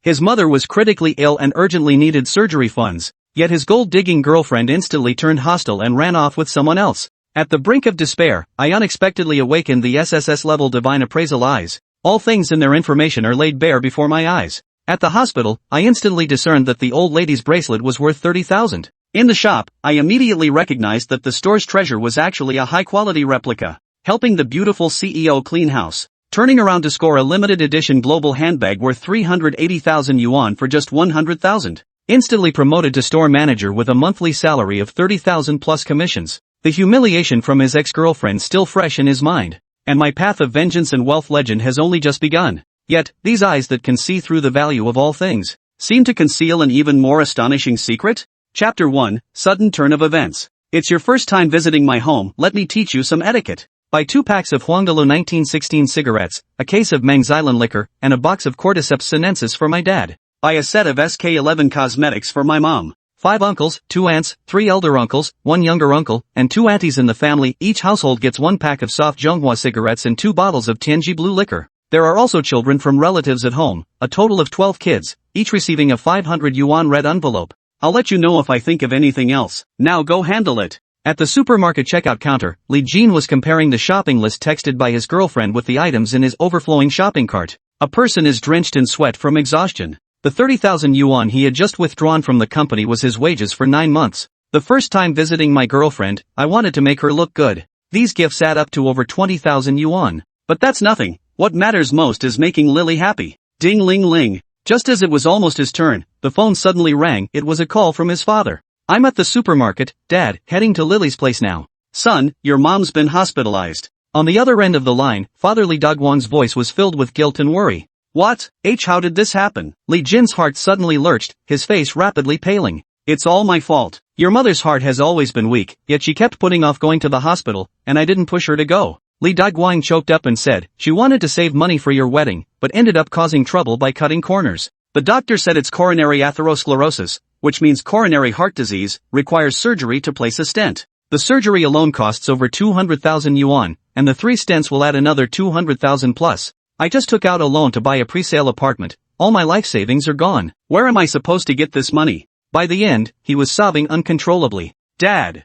His mother was critically ill and urgently needed surgery funds, yet his gold-digging girlfriend instantly turned hostile and ran off with someone else. At the brink of despair, I unexpectedly awakened the SSS-level divine appraisal eyes. All things and their information are laid bare before my eyes. At the hospital, I instantly discerned that the old lady's bracelet was worth 30,000. In the shop, I immediately recognized that the store's treasure was actually a high-quality replica, helping the beautiful CEO clean house. Turning around to score a limited edition global handbag worth 380,000 yuan for just 100,000. Instantly promoted to store manager with a monthly salary of 30,000 plus commissions. The humiliation from his ex-girlfriend still fresh in his mind. And my path of vengeance and wealth legend has only just begun. Yet, these eyes that can see through the value of all things, seem to conceal an even more astonishing secret? Chapter 1, Sudden Turn of Events. It's your first time visiting my home, let me teach you some etiquette. Buy 2 packs of Huangdalu 1916 cigarettes, a case of Mang's Island liquor, and a box of Cordyceps sinensis for my dad. Buy a set of SK11 cosmetics for my mom. 5 uncles, 2 aunts, 3 elder uncles, 1 younger uncle, and 2 aunties in the family. Each household gets 1 pack of soft Zhonghua cigarettes and 2 bottles of Tianji blue liquor. There are also children from relatives at home, a total of 12 kids, each receiving a 500 yuan red envelope. I'll let you know if I think of anything else. Now go handle it. At the supermarket checkout counter, Li Jin was comparing the shopping list texted by his girlfriend with the items in his overflowing shopping cart. A person is drenched in sweat from exhaustion. The 30,000 yuan he had just withdrawn from the company was his wages for 9 months. The first time visiting my girlfriend, I wanted to make her look good. These gifts add up to over 20,000 yuan. But that's nothing. What matters most is making Lily happy. Ding ling ling. Just as it was almost his turn, the phone suddenly rang. It was a call from his father. I'm at the supermarket, Dad, heading to Lily's place now. Son, your mom's been hospitalized. On the other end of the line, Father Li Dogwang's voice was filled with guilt and worry. What? How did this happen? Li Jin's heart suddenly lurched, his face rapidly paling. It's all my fault. Your mother's heart has always been weak, yet she kept putting off going to the hospital, and I didn't push her to go. Li Dogwang choked up and said, she wanted to save money for your wedding, but ended up causing trouble by cutting corners. The doctor said it's coronary atherosclerosis, which means coronary heart disease, requires surgery to place a stent. The surgery alone costs over 200,000 yuan, and the 3 stents will add another 200,000 plus. I just took out a loan to buy a pre-sale apartment. All my life savings are gone. Where am I supposed to get this money? By the end, he was sobbing uncontrollably. Dad,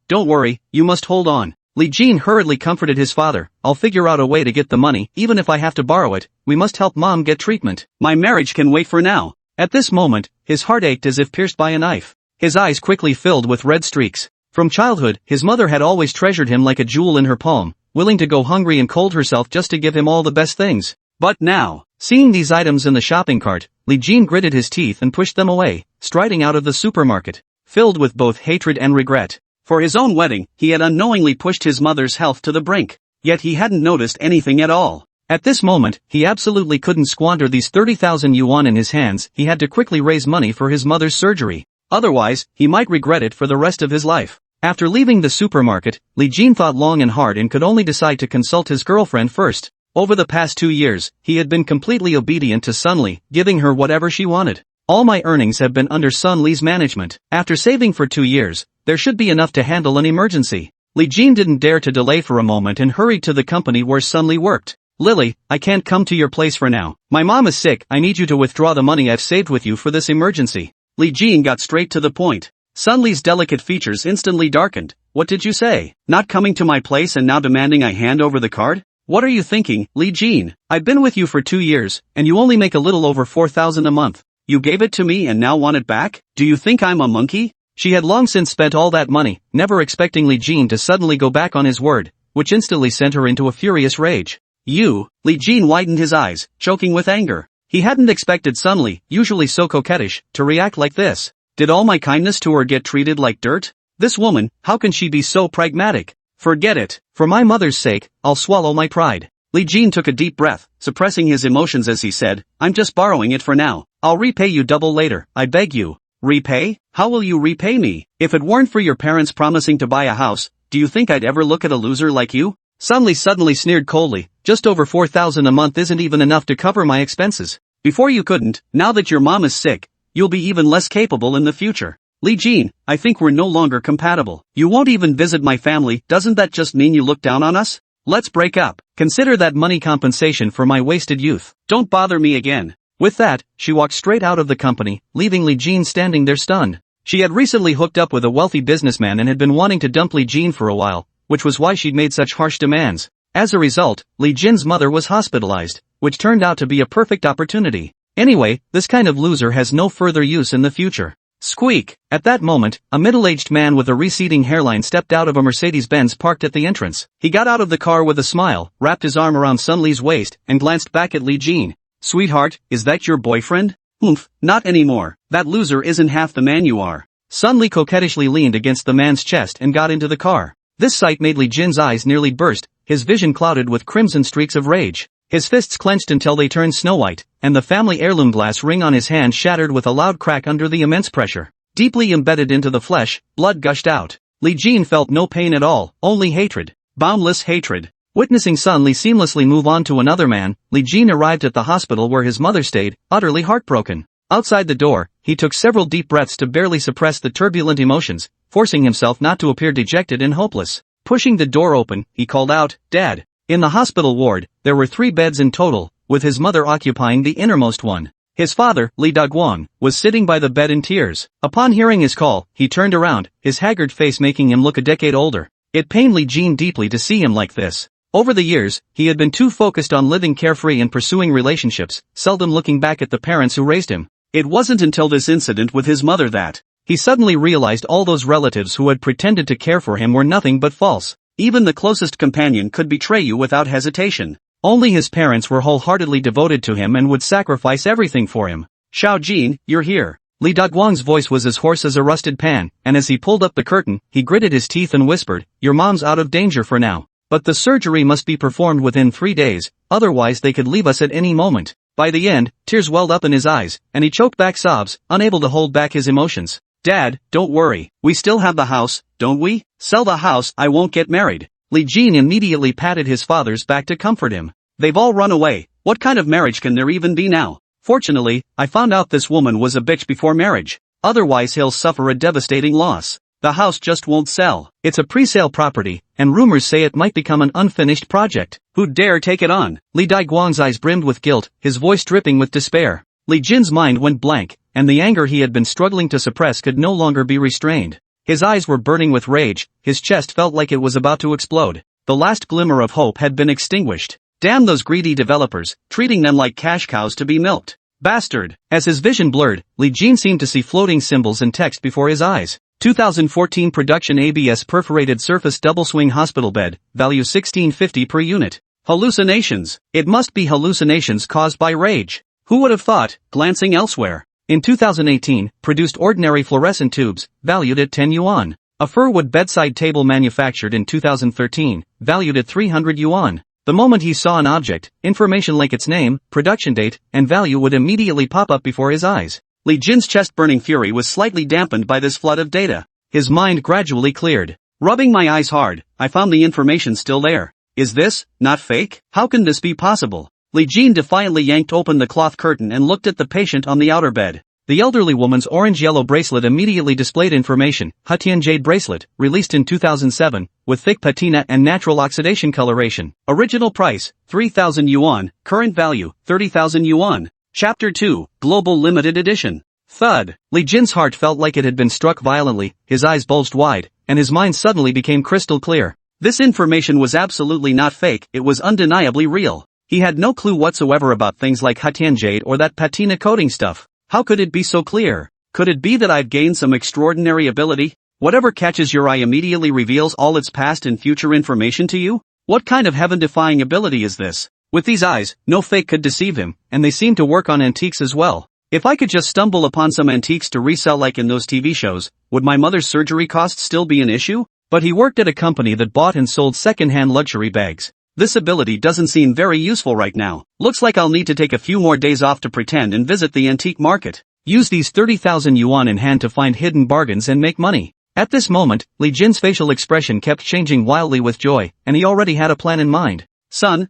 don't worry, you must hold on. Li Jin hurriedly comforted his father. I'll figure out a way to get the money, even if I have to borrow it. We must help Mom get treatment. My marriage can wait for now. At this moment, his heart ached as if pierced by a knife. His eyes quickly filled with red streaks. From childhood, his mother had always treasured him like a jewel in her palm, willing to go hungry and cold herself just to give him all the best things. But now, seeing these items in the shopping cart, Li Jin gritted his teeth and pushed them away, striding out of the supermarket, filled with both hatred and regret. For his own wedding, he had unknowingly pushed his mother's health to the brink. Yet he hadn't noticed anything at all. At this moment, he absolutely couldn't squander these 30,000 yuan in his hands. He had to quickly raise money for his mother's surgery. Otherwise, he might regret it for the rest of his life. After leaving the supermarket, Li Jin thought long and hard and could only decide to consult his girlfriend first. Over the past 2 years, he had been completely obedient to Sun Li, giving her whatever she wanted. All my earnings have been under Sun Li's management. After saving for 2 years, there should be enough to handle an emergency. Li Jin didn't dare to delay for a moment and hurried to the company where Sun Li worked. Lily, I can't come to your place for now. My mom is sick. I need you to withdraw the money I've saved with you for this emergency. Li Jin got straight to the point. Sun Li's delicate features instantly darkened. What did you say? Not coming to my place and now demanding I hand over the card? What are you thinking, Li Jin? I've been with you for 2 years, and you only make a little over 4,000 a month. You gave it to me and now want it back? Do you think I'm a monkey? She had long since spent all that money, never expecting Li Jin to suddenly go back on his word, which instantly sent her into a furious rage. Li Jin widened his eyes, choking with anger. He hadn't expected Sun Li, usually so coquettish, to react like this. Did all my kindness to her get treated like dirt? This woman, how can she be so pragmatic? Forget it. For my mother's sake, I'll swallow my pride. Li Jin took a deep breath, suppressing his emotions as he said, I'm just borrowing it for now. I'll repay you double later, I beg you. Repay? How will you repay me? If it weren't for your parents promising to buy a house, do you think I'd ever look at a loser like you? Sun Li suddenly sneered coldly, just over 4,000 a month isn't even enough to cover my expenses. Before you couldn't, now that your mom is sick, you'll be even less capable in the future. Li Jin, I think we're no longer compatible. You won't even visit my family, doesn't that just mean you look down on us? Let's break up. Consider that money compensation for my wasted youth. Don't bother me again. With that, she walked straight out of the company, leaving Li Jin standing there stunned. She had recently hooked up with a wealthy businessman and had been wanting to dump Li Jin for a while, which was why she'd made such harsh demands. As a result, Li Jin's mother was hospitalized, which turned out to be a perfect opportunity. Anyway, this kind of loser has no further use in the future. Squeak! At that moment, a middle-aged man with a receding hairline stepped out of a Mercedes-Benz parked at the entrance. He got out of the car with a smile, wrapped his arm around Sun Li's waist, and glanced back at Li Jin. Sweetheart, is that your boyfriend? Oomph, not anymore. That loser isn't half the man you are. Sun Li coquettishly leaned against the man's chest and got into the car. This sight made Li Jin's eyes nearly burst, his vision clouded with crimson streaks of rage. His fists clenched until they turned snow-white, and the family heirloom glass ring on his hand shattered with a loud crack under the immense pressure. Deeply embedded into the flesh, blood gushed out. Li Jin felt no pain at all, only hatred. Boundless hatred. Witnessing Sun Li seamlessly move on to another man, Li Jin arrived at the hospital where his mother stayed, utterly heartbroken. Outside the door, he took several deep breaths to barely suppress the turbulent emotions, forcing himself not to appear dejected and hopeless. Pushing the door open, he called out, "Dad." In the hospital ward, there were 3 beds in total, with his mother occupying the innermost one. His father, Li Daguang, was sitting by the bed in tears. Upon hearing his call, he turned around, his haggard face making him look a decade older. It pained Li Jin deeply to see him like this. Over the years, he had been too focused on living carefree and pursuing relationships, seldom looking back at the parents who raised him. It wasn't until this incident with his mother that he suddenly realized all those relatives who had pretended to care for him were nothing but false. Even the closest companion could betray you without hesitation. Only his parents were wholeheartedly devoted to him and would sacrifice everything for him. "Xiao Jin, you're here." Li Daguang's voice was as hoarse as a rusted pan, and as he pulled up the curtain, he gritted his teeth and whispered, "Your mom's out of danger for now. But the surgery must be performed within 3 days, otherwise they could leave us at any moment." By the end, tears welled up in his eyes, and he choked back sobs, unable to hold back his emotions. "Dad, don't worry, we still have the house, don't we? Sell the house, I won't get married." Li Jin immediately patted his father's back to comfort him. "They've all run away, what kind of marriage can there even be now? Fortunately, I found out this woman was a bitch before marriage. Otherwise he'll suffer a devastating loss. The house just won't sell. It's a pre-sale property, and rumors say it might become an unfinished project. Who'd dare take it on?" Li Daguang's eyes brimmed with guilt, his voice dripping with despair. Li Jin's mind went blank, and the anger he had been struggling to suppress could no longer be restrained. His eyes were burning with rage, his chest felt like it was about to explode. The last glimmer of hope had been extinguished. Damn those greedy developers, treating them like cash cows to be milked. Bastard! As his vision blurred, Li Jin seemed to see floating symbols and text before his eyes. 2014 production ABS perforated surface double swing hospital bed, value $16.50 per unit. Hallucinations. It must be hallucinations caused by rage. Who would have thought, glancing elsewhere. In 2018, produced ordinary fluorescent tubes, valued at 10 yuan. A firwood bedside table manufactured in 2013, valued at 300 yuan. The moment he saw an object, information like its name, production date, and value would immediately pop up before his eyes. Li Jin's chest-burning fury was slightly dampened by this flood of data. His mind gradually cleared. Rubbing my eyes hard, I found the information still there. Is this not fake? How can this be possible? Li Jin defiantly yanked open the cloth curtain and looked at the patient on the outer bed. The elderly woman's orange-yellow bracelet immediately displayed information. Hutian jade bracelet, released in 2007, with thick patina and natural oxidation coloration. Original price, 3,000 yuan, current value, 30,000 yuan. Chapter 2, Global Limited Edition. Thud. Li Jin's heart felt like it had been struck violently, his eyes bulged wide, and his mind suddenly became crystal clear. This information was absolutely not fake, it was undeniably real. He had no clue whatsoever about things like Hutian jade or that patina coating stuff. How could it be so clear? Could it be that I've gained some extraordinary ability? Whatever catches your eye immediately reveals all its past and future information to you? What kind of heaven-defying ability is this? With these eyes, no fake could deceive him, and they seem to work on antiques as well. If I could just stumble upon some antiques to resell like in those TV shows, would my mother's surgery costs still be an issue? But he worked at a company that bought and sold second-hand luxury bags. This ability doesn't seem very useful right now. Looks like I'll need to take a few more days off to pretend and visit the antique market. Use these 30,000 yuan in hand to find hidden bargains and make money. At this moment, Li Jin's facial expression kept changing wildly with joy, and he already had a plan in mind. Son,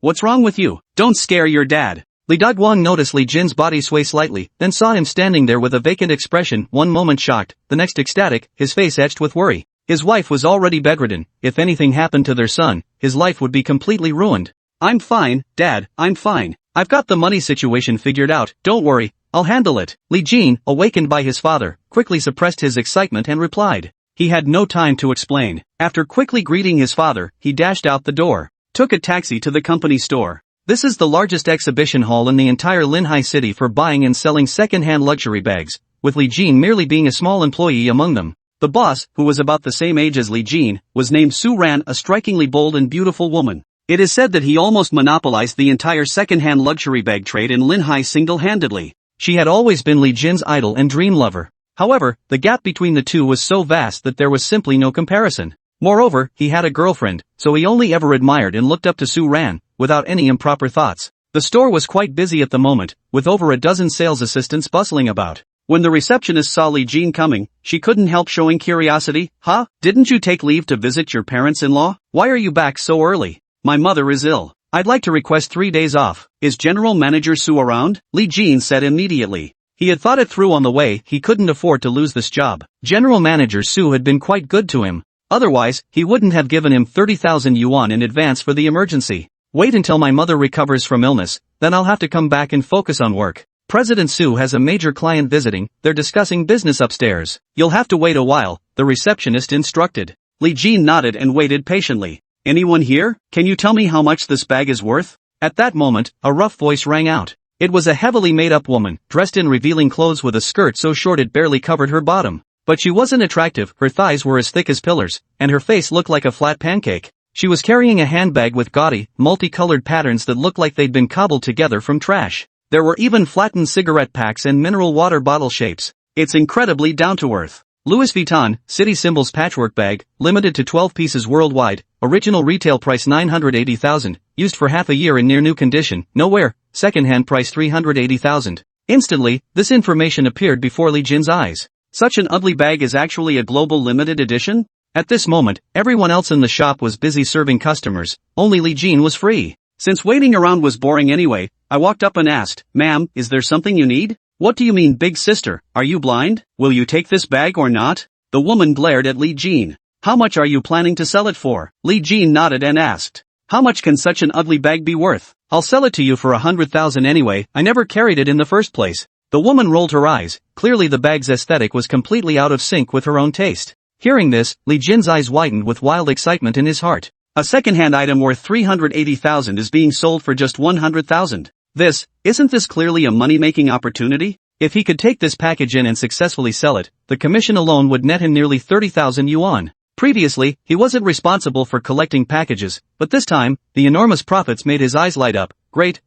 what's wrong with you? Don't scare your dad. Li Daguang noticed Li Jin's body sway slightly, then saw him standing there with a vacant expression, one moment shocked, the next ecstatic, his face etched with worry. His wife was already bedridden. If anything happened to their son, his life would be completely ruined. I'm fine, Dad, I'm fine. I've got the money situation figured out, don't worry, I'll handle it. Li Jin, awakened by his father, quickly suppressed his excitement and replied. He had no time to explain. After quickly greeting his father, he dashed out the door, took a taxi to the company store. This is the largest exhibition hall in the entire Linhai city for buying and selling second-hand luxury bags, with Li Jin merely being a small employee among them. The boss, who was about the same age as Li Jin, was named Su Ran, a strikingly bold and beautiful woman. It is said that he almost monopolized the entire second-hand luxury bag trade in Linhai single-handedly. She had always been Li Jin's idol and dream lover. However, the gap between the two was so vast that there was simply no comparison. Moreover, he had a girlfriend, so he only ever admired and looked up to Su Ran, without any improper thoughts. The store was quite busy at the moment, with over a dozen sales assistants bustling about. When the receptionist saw Li Jin coming, she couldn't help showing curiosity. Huh? Didn't you take leave to visit your parents-in-law? Why are you back so early? My mother is ill. I'd like to request 3 days off. Is General Manager Su around? Li Jin said immediately. He had thought it through on the way, he couldn't afford to lose this job. General Manager Su had been quite good to him. Otherwise, he wouldn't have given him 30,000 yuan in advance for the emergency. Wait until my mother recovers from illness, then I'll have to come back and focus on work. President Su has a major client visiting, they're discussing business upstairs. You'll have to wait a while, the receptionist instructed. Li Jin nodded and waited patiently. Anyone here? Can you tell me how much this bag is worth? At that moment, a rough voice rang out. It was a heavily made-up woman, dressed in revealing clothes with a skirt so short it barely covered her bottom. But she wasn't attractive, her thighs were as thick as pillars, and her face looked like a flat pancake. She was carrying a handbag with gaudy, multicolored patterns that looked like they'd been cobbled together from trash. There were even flattened cigarette packs and mineral water bottle shapes. It's incredibly down-to-earth. Louis Vuitton, City Symbols patchwork bag, limited to 12 pieces worldwide, original retail price 980,000, used for half a year in near new condition, nowhere, second-hand price 380,000. Instantly, this information appeared before Li Jin's eyes. Such an ugly bag is actually a global limited edition? At this moment, everyone else in the shop was busy serving customers, only Li Jin was free. Since waiting around was boring anyway, I walked up and asked, "Ma'am, is there something you need?" "What do you mean, big sister? Are you blind? Will you take this bag or not?" The woman glared at Li Jin. "How much are you planning to sell it for?" Li Jin nodded and asked, "How much can such an ugly bag be worth?" "I'll sell it to you for 100,000 anyway, I never carried it in the first place." The woman rolled her eyes, clearly the bag's aesthetic was completely out of sync with her own taste. Hearing this, Li Jin's eyes widened with wild excitement in his heart. A second-hand item worth 380,000 is being sold for just 100,000. Isn't this clearly a money-making opportunity? If he could take this package in and successfully sell it, the commission alone would net him nearly 30,000 yuan. Previously, he wasn't responsible for collecting packages, but this time, the enormous profits made his eyes light up. Great,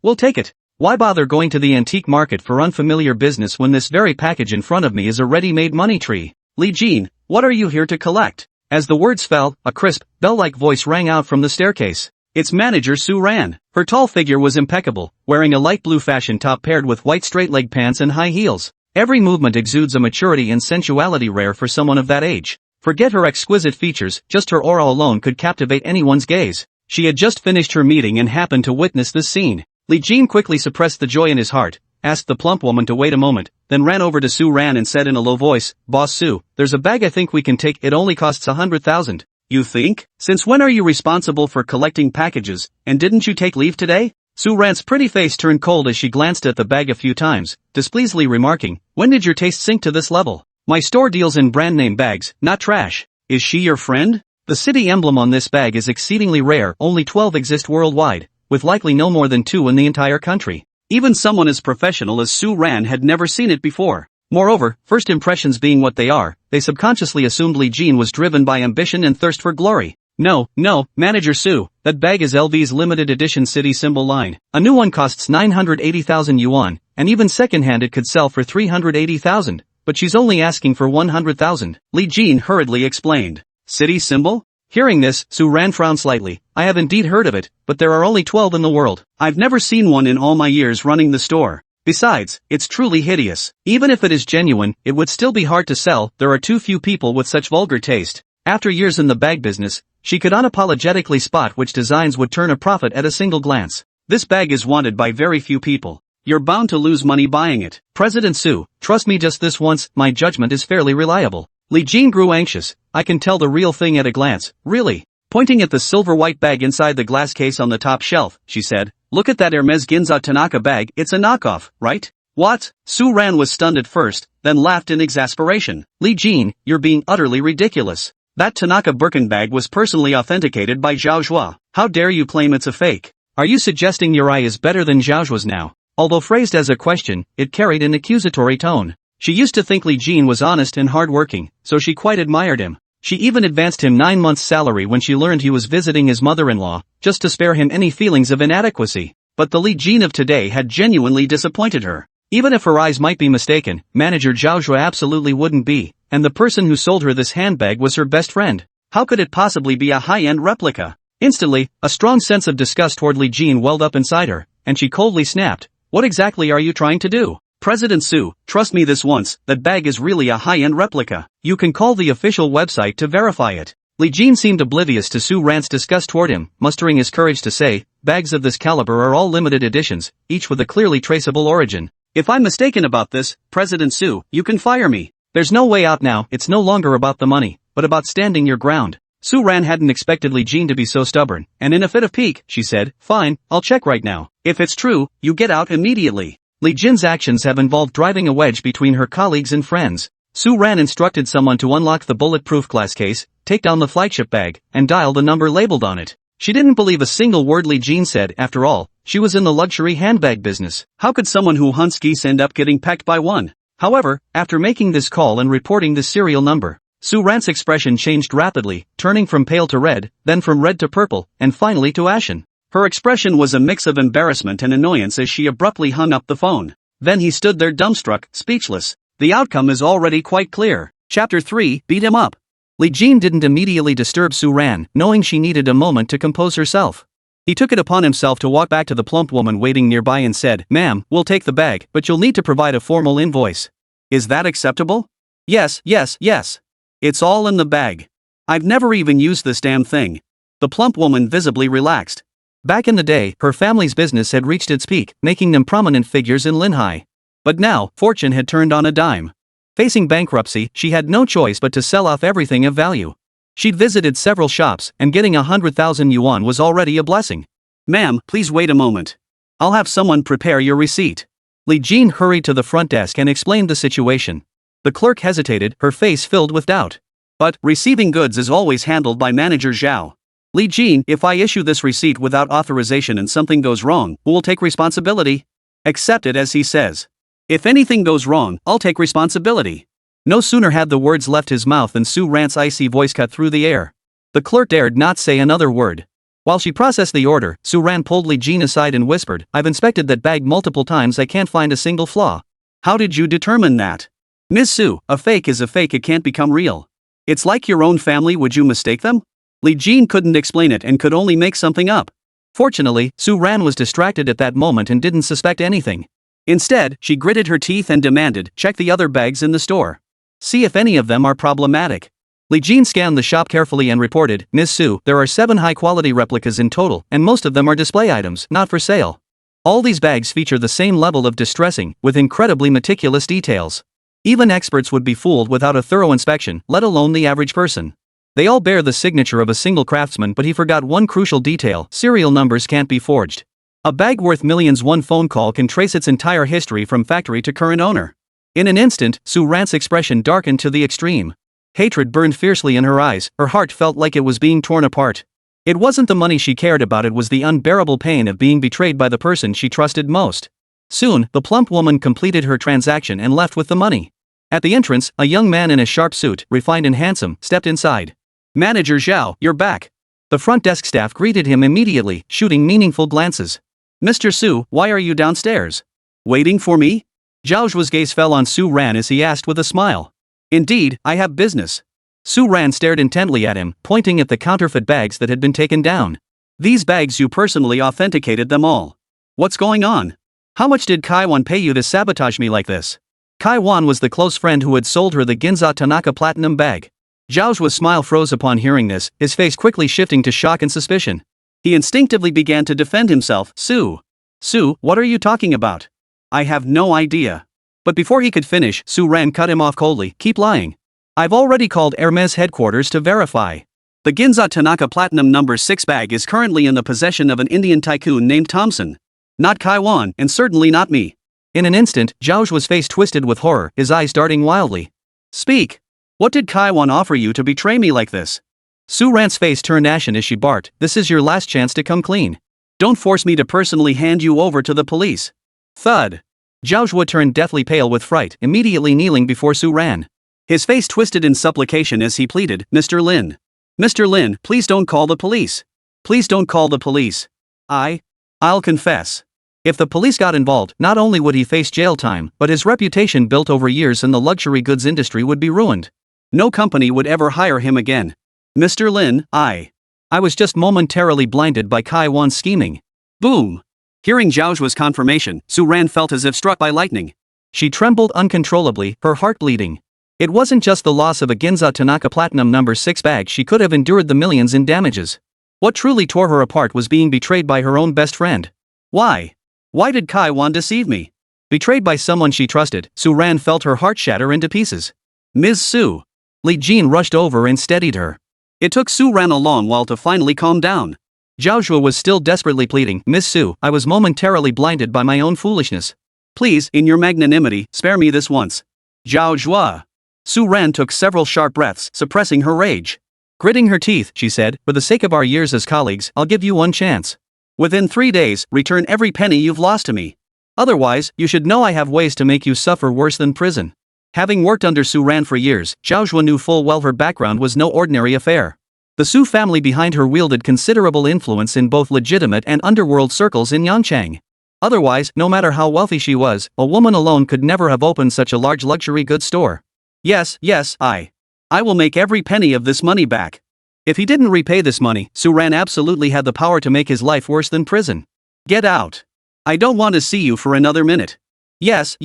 we'll take it. Why bother going to the antique market for unfamiliar business when this very package in front of me is a ready-made money tree? Li Jin, what are you here to collect? As the words fell, a crisp, bell-like voice rang out from the staircase. It's manager Su Ran. Her tall figure was impeccable, wearing a light blue fashion top paired with white straight-leg pants and high heels. Every movement exudes a maturity and sensuality rare for someone of that age. Forget her exquisite features, just her aura alone could captivate anyone's gaze. She had just finished her meeting and happened to witness this scene. Li Jin quickly suppressed the joy in his heart, asked the plump woman to wait a moment, then ran over to Su Ran and said in a low voice, "Boss Su, there's a bag I think we can take, it only costs 100,000. You think? Since when are you responsible for collecting packages, and didn't you take leave today?" Su Ran's pretty face turned cold as she glanced at the bag a few times, displeasedly remarking, "When did your taste sink to this level? My store deals in brand name bags, not trash. Is she your friend? The city emblem on this bag is exceedingly rare, only 12 exist worldwide, with likely no more than 2 in the entire country." Even someone as professional as Su Ran had never seen it before. Moreover, first impressions being what they are, they subconsciously assumed Li Jin was driven by ambition and thirst for glory. No, Manager Su, that bag is LV's limited edition city symbol line. A new one costs 980,000 yuan, and even second-hand it could sell for 380,000, but she's only asking for 100,000, Li Jin hurriedly explained. City symbol? Hearing this, Su Ran frowned slightly. I have indeed heard of it, but there are only 12 in the world. I've never seen one in all my years running the store. Besides, it's truly hideous. Even if it is genuine, it would still be hard to sell, there are too few people with such vulgar taste. After years in the bag business, she could unapologetically spot which designs would turn a profit at a single glance. This bag is wanted by very few people. You're bound to lose money buying it. President Su, trust me just this once, my judgment is fairly reliable. Li Jin grew anxious. I can tell the real thing at a glance, really. Pointing at the silver-white bag inside the glass case on the top shelf, she said, "Look at that Hermes Ginza Tanaka bag, it's a knockoff, right?" "What?" Su Ran was stunned at first, then laughed in exasperation. "Li Jin, you're being utterly ridiculous. That Tanaka Birkin bag was personally authenticated by Zhao Zhua. How dare you claim it's a fake? Are you suggesting your eye is better than Zhao Zhua's now?" Although phrased as a question, it carried an accusatory tone. She used to think Li Jin was honest and hardworking, so she quite admired him. She even advanced him 9 months' salary when she learned he was visiting his mother-in-law, just to spare him any feelings of inadequacy. But the Li Jin of today had genuinely disappointed her. Even if her eyes might be mistaken, manager Zhao Zhua absolutely wouldn't be, and the person who sold her this handbag was her best friend. How could it possibly be a high-end replica? Instantly, a strong sense of disgust toward Li Jin welled up inside her, and she coldly snapped, "What exactly are you trying to do?" "President Su, trust me this once, that bag is really a high-end replica. You can call the official website to verify it." Li Jin seemed oblivious to Su Ran's disgust toward him, mustering his courage to say, "Bags of this caliber are all limited editions, each with a clearly traceable origin. If I'm mistaken about this, President Su, you can fire me. There's no way out now. It's no longer about the money, but about standing your ground." Su Ran hadn't expected Li Jin to be so stubborn, and in a fit of pique, she said, "Fine, I'll check right now. If it's true, you get out immediately." Li Jin's actions have involved driving a wedge between her colleagues and friends. Su Ran instructed someone to unlock the bulletproof glass case, take down the flagship bag, and dial the number labeled on it. She didn't believe a single word Li Jin said. After all, she was in the luxury handbag business. How could someone who hunts geese end up getting pecked by one? However, after making this call and reporting the serial number, Su Ran's expression changed rapidly, turning from pale to red, then from red to purple, and finally to ashen. Her expression was a mix of embarrassment and annoyance as she abruptly hung up the phone. Then he stood there dumbstruck, speechless. The outcome is already quite clear. Chapter 3, Beat Him Up. Li Jin didn't immediately disturb Su Ran, knowing she needed a moment to compose herself. He took it upon himself to walk back to the plump woman waiting nearby and said, "Ma'am, we'll take the bag, but you'll need to provide a formal invoice." "Is that acceptable?" Yes. It's all in the bag. I've never even used this damn thing." The plump woman visibly relaxed. Back in the day, her family's business had reached its peak, making them prominent figures in Linhai. But now, fortune had turned on a dime. Facing bankruptcy, she had no choice but to sell off everything of value. She'd visited several shops, and getting 100,000 yuan was already a blessing. "Ma'am, please wait a moment. I'll have someone prepare your receipt." Li Jin hurried to the front desk and explained the situation. The clerk hesitated, her face filled with doubt. "But, receiving goods is always handled by Manager Zhao. Li Jin, if I issue this receipt without authorization and something goes wrong, who will take responsibility?" "Accept it as he says. If anything goes wrong, I'll take responsibility." No sooner had the words left his mouth than Su Ran's icy voice cut through the air. The clerk dared not say another word. While she processed the order, Su Ran pulled Li Jin aside and whispered, "I've inspected that bag multiple times, I can't find a single flaw." "How did you determine that?" "Miss Su, a fake is a fake, it can't become real. It's like your own family, would you mistake them?" Li Jin couldn't explain it and could only make something up. Fortunately, Su Ran was distracted at that moment and didn't suspect anything. Instead, she gritted her teeth and demanded, "Check the other bags in the store. See if any of them are problematic." Li Jin scanned the shop carefully and reported, "Miss Su, there are 7 high-quality replicas in total, and most of them are display items, not for sale. All these bags feature the same level of distressing, with incredibly meticulous details. Even experts would be fooled without a thorough inspection, let alone the average person. They all bear the signature of a single craftsman, but he forgot one crucial detail: serial numbers can't be forged. A bag worth millions, one phone call can trace its entire history from factory to current owner." In an instant, Su Ran's expression darkened to the extreme. Hatred burned fiercely in her eyes, her heart felt like it was being torn apart. It wasn't the money she cared about, it was the unbearable pain of being betrayed by the person she trusted most. Soon, the plump woman completed her transaction and left with the money. At the entrance, a young man in a sharp suit, refined and handsome, stepped inside. "Manager Zhao, you're back." The front desk staff greeted him immediately, shooting meaningful glances. "Mr. Su, why are you downstairs? Waiting for me?" Zhao Zhua's gaze fell on Su Ran as he asked with a smile. "Indeed, I have business." Su Ran stared intently at him, pointing at the counterfeit bags that had been taken down. "These bags, you personally authenticated them all. What's going on? How much did Kai Wan pay you to sabotage me like this?" Kai Wan was the close friend who had sold her the Ginza Tanaka platinum bag. Zhao Zhua's smile froze upon hearing this, his face quickly shifting to shock and suspicion. He instinctively began to defend himself. Su, what are you talking about? I have no idea." But before he could finish, Su Ran cut him off coldly. "Keep lying. I've already called Hermes headquarters to verify. The Ginza Tanaka Platinum No. 6 bag is currently in the possession of an Indian tycoon named Thompson. Not Kaiwan, and certainly not me. In an instant, Zhaoju's face twisted with horror, his eyes darting wildly. Speak. What did Kaiwan offer you to betray me like this? Su Ran's face turned ashen as she barked, "This is your last chance to come clean. Don't force me to personally hand you over to the police." Thud. Zhaozhua turned deathly pale with fright, immediately kneeling before Su Ran. His face twisted in supplication as he pleaded, "Mr. Lin. Mr. Lin, please don't call the police. Please don't call the police. I'll confess." If the police got involved, not only would he face jail time, but his reputation built over years in the luxury goods industry would be ruined. No company would ever hire him again. Mr. Lin, I was just momentarily blinded by Kai Wan's scheming. Boom. Hearing Zhaozhua's confirmation, Su Ran felt as if struck by lightning. She trembled uncontrollably, her heart bleeding. It wasn't just the loss of a Ginza Tanaka Platinum No. 6 bag, she could have endured the millions in damages. What truly tore her apart was being betrayed by her own best friend. Why? Why did Kai Wan deceive me? Betrayed by someone she trusted, Su Ran felt her heart shatter into pieces. Ms. Su. Li Jin rushed over and steadied her. It took Su Ran a long while to finally calm down. Zhaozhua was still desperately pleading, "Miss Su, I was momentarily blinded by my own foolishness. Please, in your magnanimity, spare me this once." Zhaozhua. Su Ran took several sharp breaths, suppressing her rage. Gritting her teeth, she said, "For the sake of our years as colleagues, I'll give you one chance. Within 3 days, return every penny you've lost to me. Otherwise, you should know I have ways to make you suffer worse than prison." Having worked under Su Ran for years, Zhaozhua knew full well her background was no ordinary affair. The Su family behind her wielded considerable influence in both legitimate and underworld circles in Yangchang. Otherwise, no matter how wealthy she was, a woman alone could never have opened such a large luxury goods store. Yes, I will make every penny of this money back. If he didn't repay this money, Su Ran absolutely had the power to make his life worse than prison. Get out. I don't want to see you for another minute. Yes.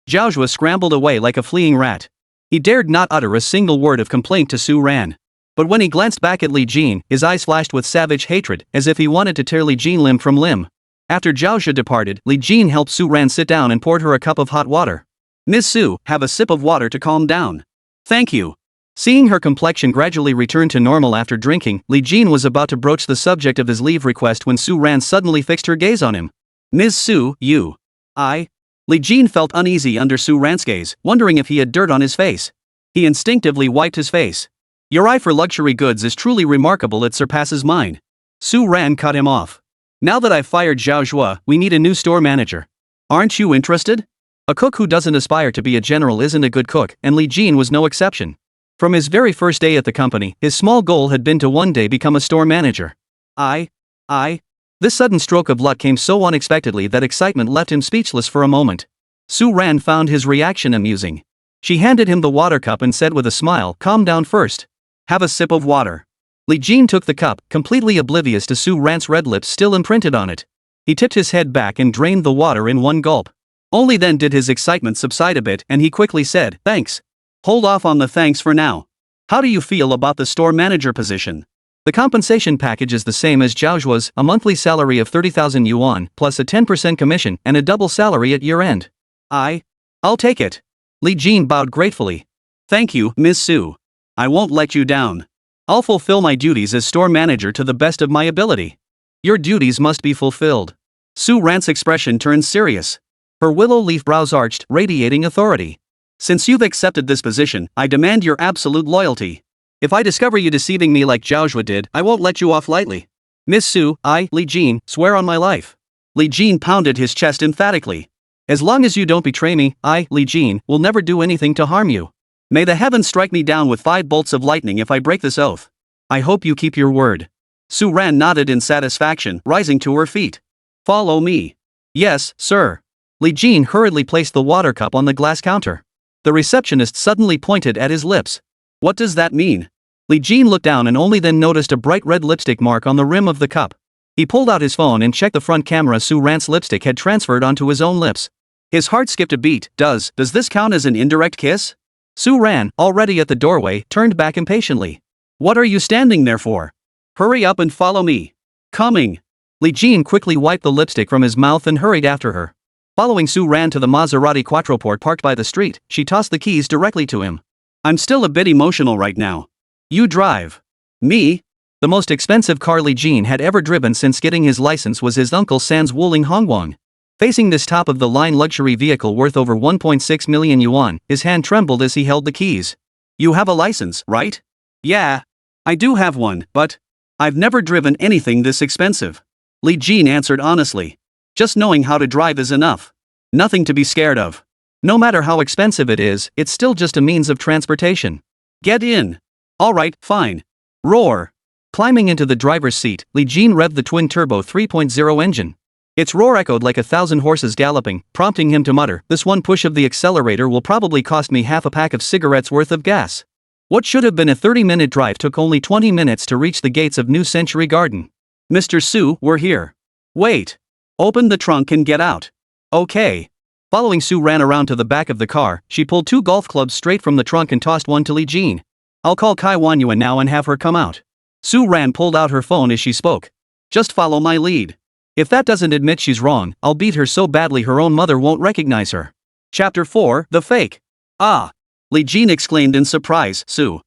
Zhaozhua scrambled away like a fleeing rat. He dared not utter a single word of complaint to Su Ran. But when he glanced back at Li Jin, his eyes flashed with savage hatred, as if he wanted to tear Li Jin limb from limb. After Zhaozhua departed, Li Jin helped Su Ran sit down and poured her a cup of hot water. "Miss Su, have a sip of water to calm down." "Thank you." Seeing her complexion gradually return to normal after drinking, Li Jin was about to broach the subject of his leave request when Su Ran suddenly fixed her gaze on him. "Ms. Su, you." Li Jin felt uneasy under Su Ran's gaze, wondering if he had dirt on his face. He instinctively wiped his face. "Your eye for luxury goods is truly remarkable, it surpasses mine." Su Ran cut him off. "Now that I've fired Zhaozhua, we need a new store manager. Aren't you interested?" A cook who doesn't aspire to be a general isn't a good cook, and Li Jin was no exception. From his very first day at the company, his small goal had been to one day become a store manager. This sudden stroke of luck came so unexpectedly that excitement left him speechless for a moment. Su Ran found his reaction amusing. She handed him the water cup and said with a smile, "Calm down first. Have a sip of water." Li Jin took the cup, completely oblivious to Su Ran's red lips still imprinted on it. He tipped his head back and drained the water in one gulp. Only then did his excitement subside a bit, and he quickly said, "Thanks." "Hold off on the thanks for now. How do you feel about the store manager position?" The compensation package is the same as Zhaozhua's, a monthly salary of 30,000 yuan, plus a 10% commission, and a double salary at year-end. I'll take it. Li Jin bowed gratefully. "Thank you, Miss Su. I won't let you down. I'll fulfill my duties as store manager to the best of my ability." "Your duties must be fulfilled." Su Ran's expression turned serious. Her willow leaf brows arched, radiating authority. "Since you've accepted this position, I demand your absolute loyalty. If I discover you deceiving me like Zhaozhua did, I won't let you off lightly." "Miss Su, Li Jin, swear on my life." Li Jin pounded his chest emphatically. "As long as you don't betray me, Li Jin, will never do anything to harm you." "May the heavens strike me down with 5 bolts of lightning if I break this oath." "I hope you keep your word." Su Ran nodded in satisfaction, rising to her feet. "Follow me." "Yes, sir." Li Jin hurriedly placed the water cup on the glass counter. The receptionist suddenly pointed at his lips. "What does that mean?" Li Jin looked down and only then noticed a bright red lipstick mark on the rim of the cup. He pulled out his phone and checked the front camera Su Ran's lipstick had transferred onto his own lips. His heart skipped a beat. Does this count as an indirect kiss?" Su Ran, already at the doorway, turned back impatiently. "What are you standing there for? Hurry up and follow me." "Coming." Li Jin quickly wiped the lipstick from his mouth and hurried after her. Following Su Ran to the Maserati Quattroporte parked by the street, she tossed the keys directly to him. "I'm still a bit emotional right now." "You drive." Me? The most expensive car Li Jin had ever driven since getting his license was his Uncle San's Wuling Hongguang. Facing this top-of-the-line luxury vehicle worth over 1.6 million yuan, his hand trembled as he held the keys. You have a license, right? Yeah. I do have one, but I've never driven anything this expensive. Li Jin answered honestly. Just knowing how to drive is enough. Nothing to be scared of. No matter how expensive it is, it's still just a means of transportation. Get in. Alright, fine. Roar. Climbing into the driver's seat, Li Jin revved the twin-turbo 3.0 engine. Its roar echoed like 1,000 horses galloping, prompting him to mutter, "This one push of the accelerator will probably cost me half a pack of cigarettes worth of gas." What should have been a 30-minute drive took only 20 minutes to reach the gates of New Century Garden. Mr. Su, we're here. Wait. Open the trunk and get out. Okay. Following Su ran around to the back of the car, she pulled 2 golf clubs straight from the trunk and tossed one to Li Jin. "I'll call Kai Wanyuan now and have her come out." Su Ran pulled out her phone as she spoke. "Just follow my lead. If that doesn't admit she's wrong, I'll beat her so badly her own mother won't recognize her." Chapter 4, The Fake. Ah! Li Jin exclaimed in surprise. Su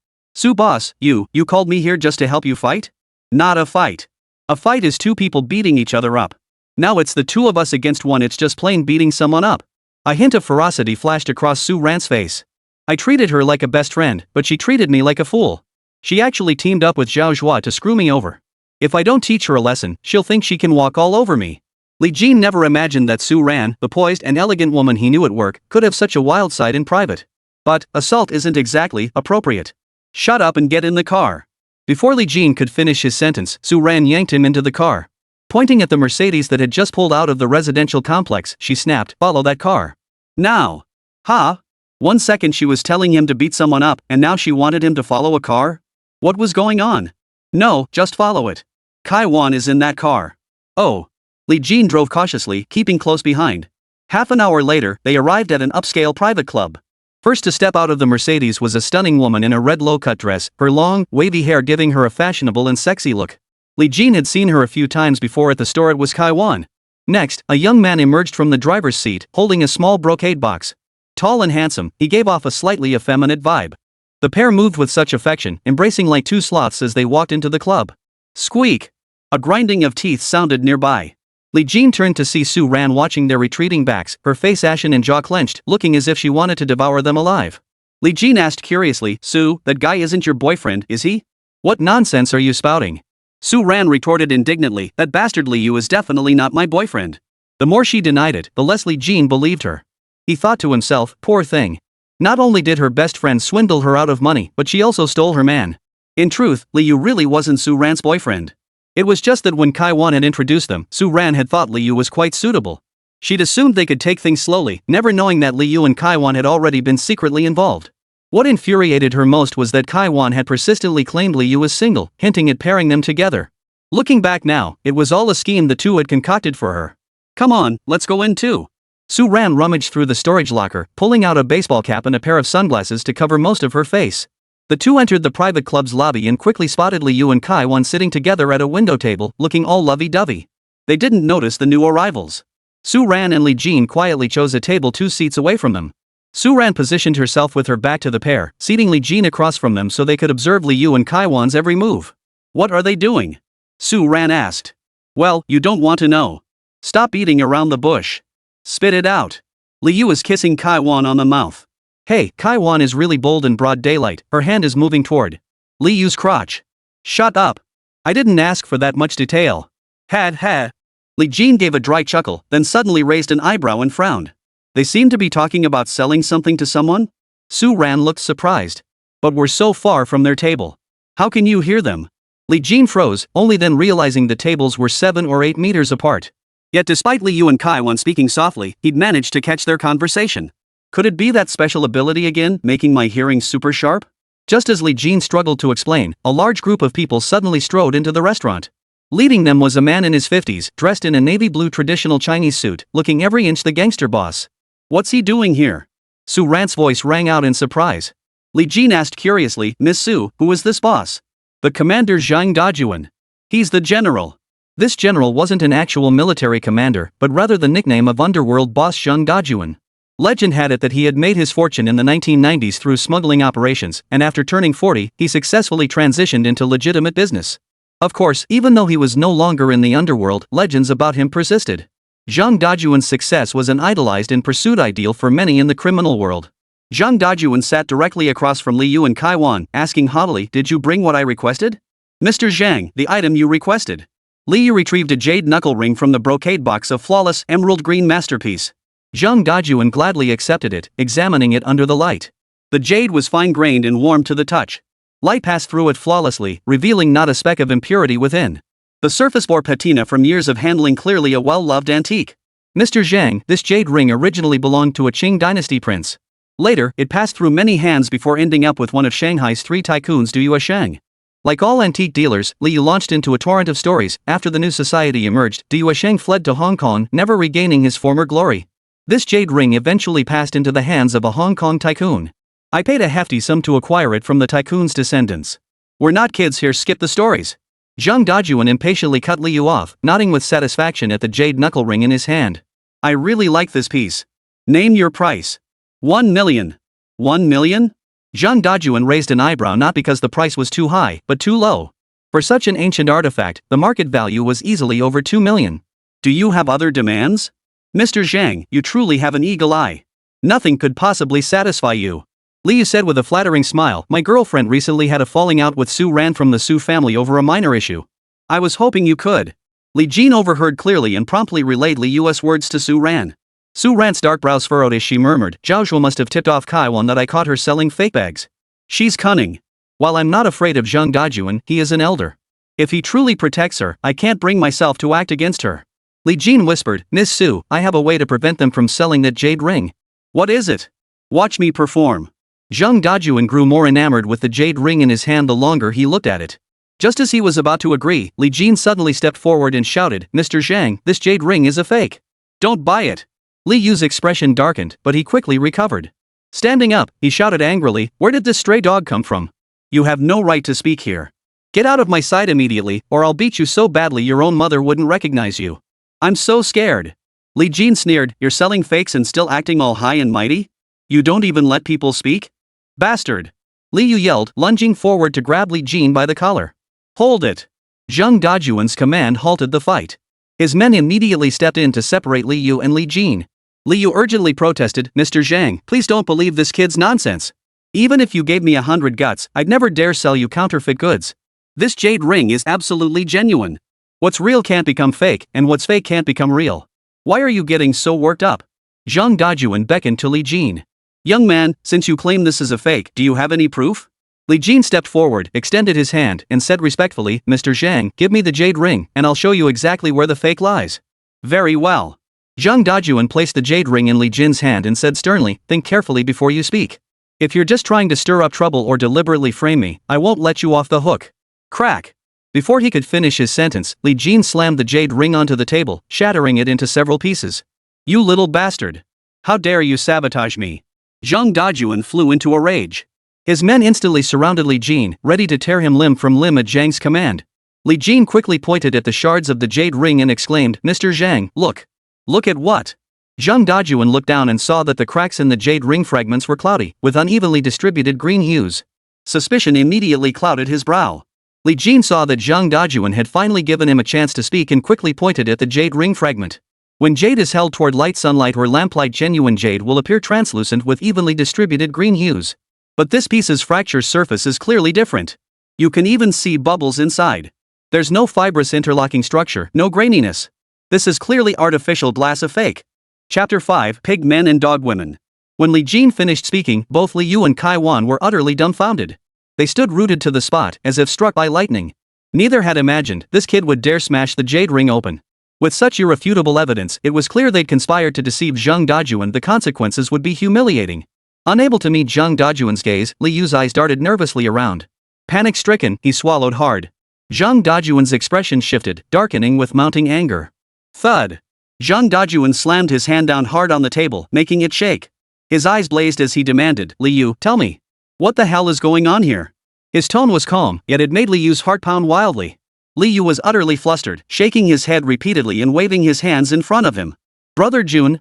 boss, you called me here just to help you fight? Not a fight. A fight is 2 people beating each other up. Now it's the 2 of us against 1, it's just plain beating someone up. A hint of ferocity flashed across Su Ran's face. "I treated her like a best friend, but she treated me like a fool. She actually teamed up with Zhao Zhua to screw me over. If I don't teach her a lesson, she'll think she can walk all over me." Li Jin never imagined that Su Ran, the poised and elegant woman he knew at work, could have such a wild side in private. But assault isn't exactly appropriate. Shut up and get in the car. Before Li Jin could finish his sentence, Su Ran yanked him into the car. Pointing at the Mercedes that had just pulled out of the residential complex, she snapped, "Follow that car. Now." Huh? 1 second she was telling him to beat someone up, and now she wanted him to follow a car? What was going on? "No, just follow it. Kai Wan is in that car." Oh. Li Jin drove cautiously, keeping close behind. Half an hour later, they arrived at an upscale private club. First to step out of the Mercedes was a stunning woman in a red low-cut dress, her long, wavy hair giving her a fashionable and sexy look. Li Jin had seen her a few times before at the store. It was Kai Wan. Next, a young man emerged from the driver's seat, holding a small brocade box. Tall and handsome, he gave off a slightly effeminate vibe. The pair moved with such affection, embracing like 2 sloths as they walked into the club. Squeak! A grinding of teeth sounded nearby. Li Jin turned to see Su Ran watching their retreating backs, her face ashen and jaw clenched, looking as if she wanted to devour them alive. Li Jin asked curiously, "Su, that guy isn't your boyfriend, is he?" "What nonsense are you spouting?" Su Ran retorted indignantly, "That bastard Liu is definitely not my boyfriend." The more she denied it, the less Li Jin believed her. He thought to himself, poor thing. Not only did her best friend swindle her out of money, but she also stole her man. In truth, Liu really wasn't Su Ran's boyfriend. It was just that when Kai Wan had introduced them, Su Ran had thought Liu was quite suitable. She'd assumed they could take things slowly, never knowing that Liu and Kai Wan had already been secretly involved. What infuriated her most was that Kai Wan had persistently claimed Liu was single, hinting at pairing them together. Looking back now, it was all a scheme the 2 had concocted for her. "Come on, let's go in too." Su Ran rummaged through the storage locker, pulling out a baseball cap and a pair of sunglasses to cover most of her face. The 2 entered the private club's lobby and quickly spotted Liu and Kai Wan sitting together at a window table, looking all lovey-dovey. They didn't notice the new arrivals. Su Ran and Li Jin quietly chose a table 2 seats away from them. Su Ran positioned herself with her back to the pair, seating Li Jin across from them so they could observe Liu and Kai Wan's every move. "What are they doing?" Su Ran asked. "Well, you don't want to know. Stop beating around the bush. Spit it out." Liu is kissing Kai Wan on the mouth. "Hey, Kai Wan is really bold in broad daylight," her hand is moving toward Liu's crotch. "Shut up. I didn't ask for that much detail." Ha. Li Jin gave a dry chuckle, then suddenly raised an eyebrow and frowned. They seemed to be talking about selling something to someone? Su Ran looked surprised. "But we're so far from their table. How can you hear them?" Li Jin froze, only then realizing the tables were 7 or 8 meters apart. Yet despite Liu and Kai Wan speaking softly, he'd managed to catch their conversation. Could it be that special ability again, making my hearing super sharp? Just as Li Jin struggled to explain, a large group of people suddenly strode into the restaurant. Leading them was a man in his 50s, dressed in a navy blue traditional Chinese suit, looking every inch the gangster boss. "What's he doing here?" Su Ran's voice rang out in surprise. Li Jin asked curiously, "Miss Su, who is this boss?" "The commander Zhang Dajuan. He's the general." This general wasn't an actual military commander, but rather the nickname of underworld boss Zhang Dajuan. Legend had it that he had made his fortune in the 1990s through smuggling operations, and after turning 40, he successfully transitioned into legitimate business. Of course, even though he was no longer in the underworld, legends about him persisted. Zhang Dajuan's success was an idolized and pursued ideal for many in the criminal world. Zhang Dajuan sat directly across from Li Yu and Kai Wan, asking haughtily, "Did you bring what I requested?" "Mr. Zhang, the item you requested." Li Yu retrieved a jade knuckle ring from the brocade box of flawless emerald green masterpiece. Zhang Dajuan gladly accepted it, examining it under the light. The jade was fine-grained and warm to the touch. Light passed through it flawlessly, revealing not a speck of impurity within. The surface bore patina from years of handling, clearly a well-loved antique. "Mr. Zhang, this jade ring originally belonged to a Qing dynasty prince. Later, it passed through many hands before ending up with one of Shanghai's 3 tycoons, Du Sheng." Like all antique dealers, Li Yu launched into a torrent of stories. After the new society emerged, Du Sheng fled to Hong Kong, never regaining his former glory. This jade ring eventually passed into the hands of a Hong Kong tycoon. I paid a hefty sum to acquire it from the tycoon's descendants. "We're not kids here, skip the stories." Zhang Dajuan impatiently cut Li Yu off, nodding with satisfaction at the jade knuckle ring in his hand. "I really like this piece. Name your price." 1 million. 1 million? Zhang Dajuan raised an eyebrow, not because the price was too high, but too low. For such an ancient artifact, the market value was easily over 2 million. "Do you have other demands?" "Mr. Zhang, you truly have an eagle eye. Nothing could possibly satisfy you." Li Yu said with a flattering smile, "My girlfriend recently had a falling out with Su Ran from the Su family over a minor issue. I was hoping you could." Li Jin overheard clearly and promptly relayed Li Yu's words to Su Ran. Su Ran's dark brows furrowed as she murmured, "Zhao must have tipped off Kai Wan that I caught her selling fake bags. She's cunning. While I'm not afraid of Zhang Dajuan, he is an elder. If he truly protects her, I can't bring myself to act against her." Li Jin whispered, "Miss Su, I have a way to prevent them from selling that jade ring." "What is it?" "Watch me perform." Zhang Dajuan grew more enamored with the jade ring in his hand the longer he looked at it. Just as he was about to agree, Li Jin suddenly stepped forward and shouted, "Mr. Zhang, this jade ring is a fake. Don't buy it." Li Yu's expression darkened, but he quickly recovered. Standing up, he shouted angrily, "Where did this stray dog come from? You have no right to speak here. Get out of my sight immediately, or I'll beat you so badly your own mother wouldn't recognize you." "I'm so scared." Li Jin sneered, "You're selling fakes and still acting all high and mighty? You don't even let people speak? Bastard!" Li Yu yelled, lunging forward to grab Li Jin by the collar. "Hold it!" Zhang Dajuan's command halted the fight. His men immediately stepped in to separate Li Yu and Li Jin. Li Yu urgently protested, "Mr. Zhang, please don't believe this kid's nonsense. Even if you gave me 100 guts, I'd never dare sell you counterfeit goods. This jade ring is absolutely genuine. What's real can't become fake, and what's fake can't become real. Why are you getting so worked up?" Zhang Dajuan beckoned to Li Jin. "Young man, since you claim this is a fake, do you have any proof?" Li Jin stepped forward, extended his hand, and said respectfully, "Mr. Zhang, give me the jade ring, and I'll show you exactly where the fake lies." "Very well." Zhang Dajuan placed the jade ring in Li Jin's hand and said sternly, "Think carefully before you speak. If you're just trying to stir up trouble or deliberately frame me, I won't let you off the hook." Crack! Before he could finish his sentence, Li Jin slammed the jade ring onto the table, shattering it into several pieces. "You little bastard! How dare you sabotage me?" Zhang Dajuan flew into a rage. His men instantly surrounded Li Jin, ready to tear him limb from limb at Zhang's command. Li Jin quickly pointed at the shards of the jade ring and exclaimed, "Mr. Zhang, look." "Look at what?" Zhang Dajuan looked down and saw that the cracks in the jade ring fragments were cloudy, with unevenly distributed green hues. Suspicion immediately clouded his brow. Li Jin saw that Zhang Dajuan had finally given him a chance to speak and quickly pointed at the jade ring fragment. When jade is held toward light sunlight or lamplight, genuine jade will appear translucent with evenly distributed green hues. But this piece's fracture surface is clearly different. You can even see bubbles inside. There's no fibrous interlocking structure, no graininess. This is clearly artificial glass, a fake. Chapter 5: Pig Men and Dog Women. When Li Jin finished speaking, both Li Yu and Kai Wan were utterly dumbfounded. They stood rooted to the spot, as if struck by lightning. Neither had imagined this kid would dare smash the jade ring open. With such irrefutable evidence, it was clear they'd conspired to deceive Zhang Dajuan. The consequences would be humiliating. Unable to meet Zhang Dajuan's gaze, Li Yu's eyes darted nervously around. Panic-stricken, he swallowed hard. Zhang Dajuan's expression shifted, darkening with mounting anger. Thud! Zhang Dajuan slammed his hand down hard on the table, making it shake. His eyes blazed as he demanded, "Li Yu, tell me. What the hell is going on here?" His tone was calm, yet it made Li Yu's heart pound wildly. Li Yu was utterly flustered, shaking his head repeatedly and waving his hands in front of him. Brother Jun,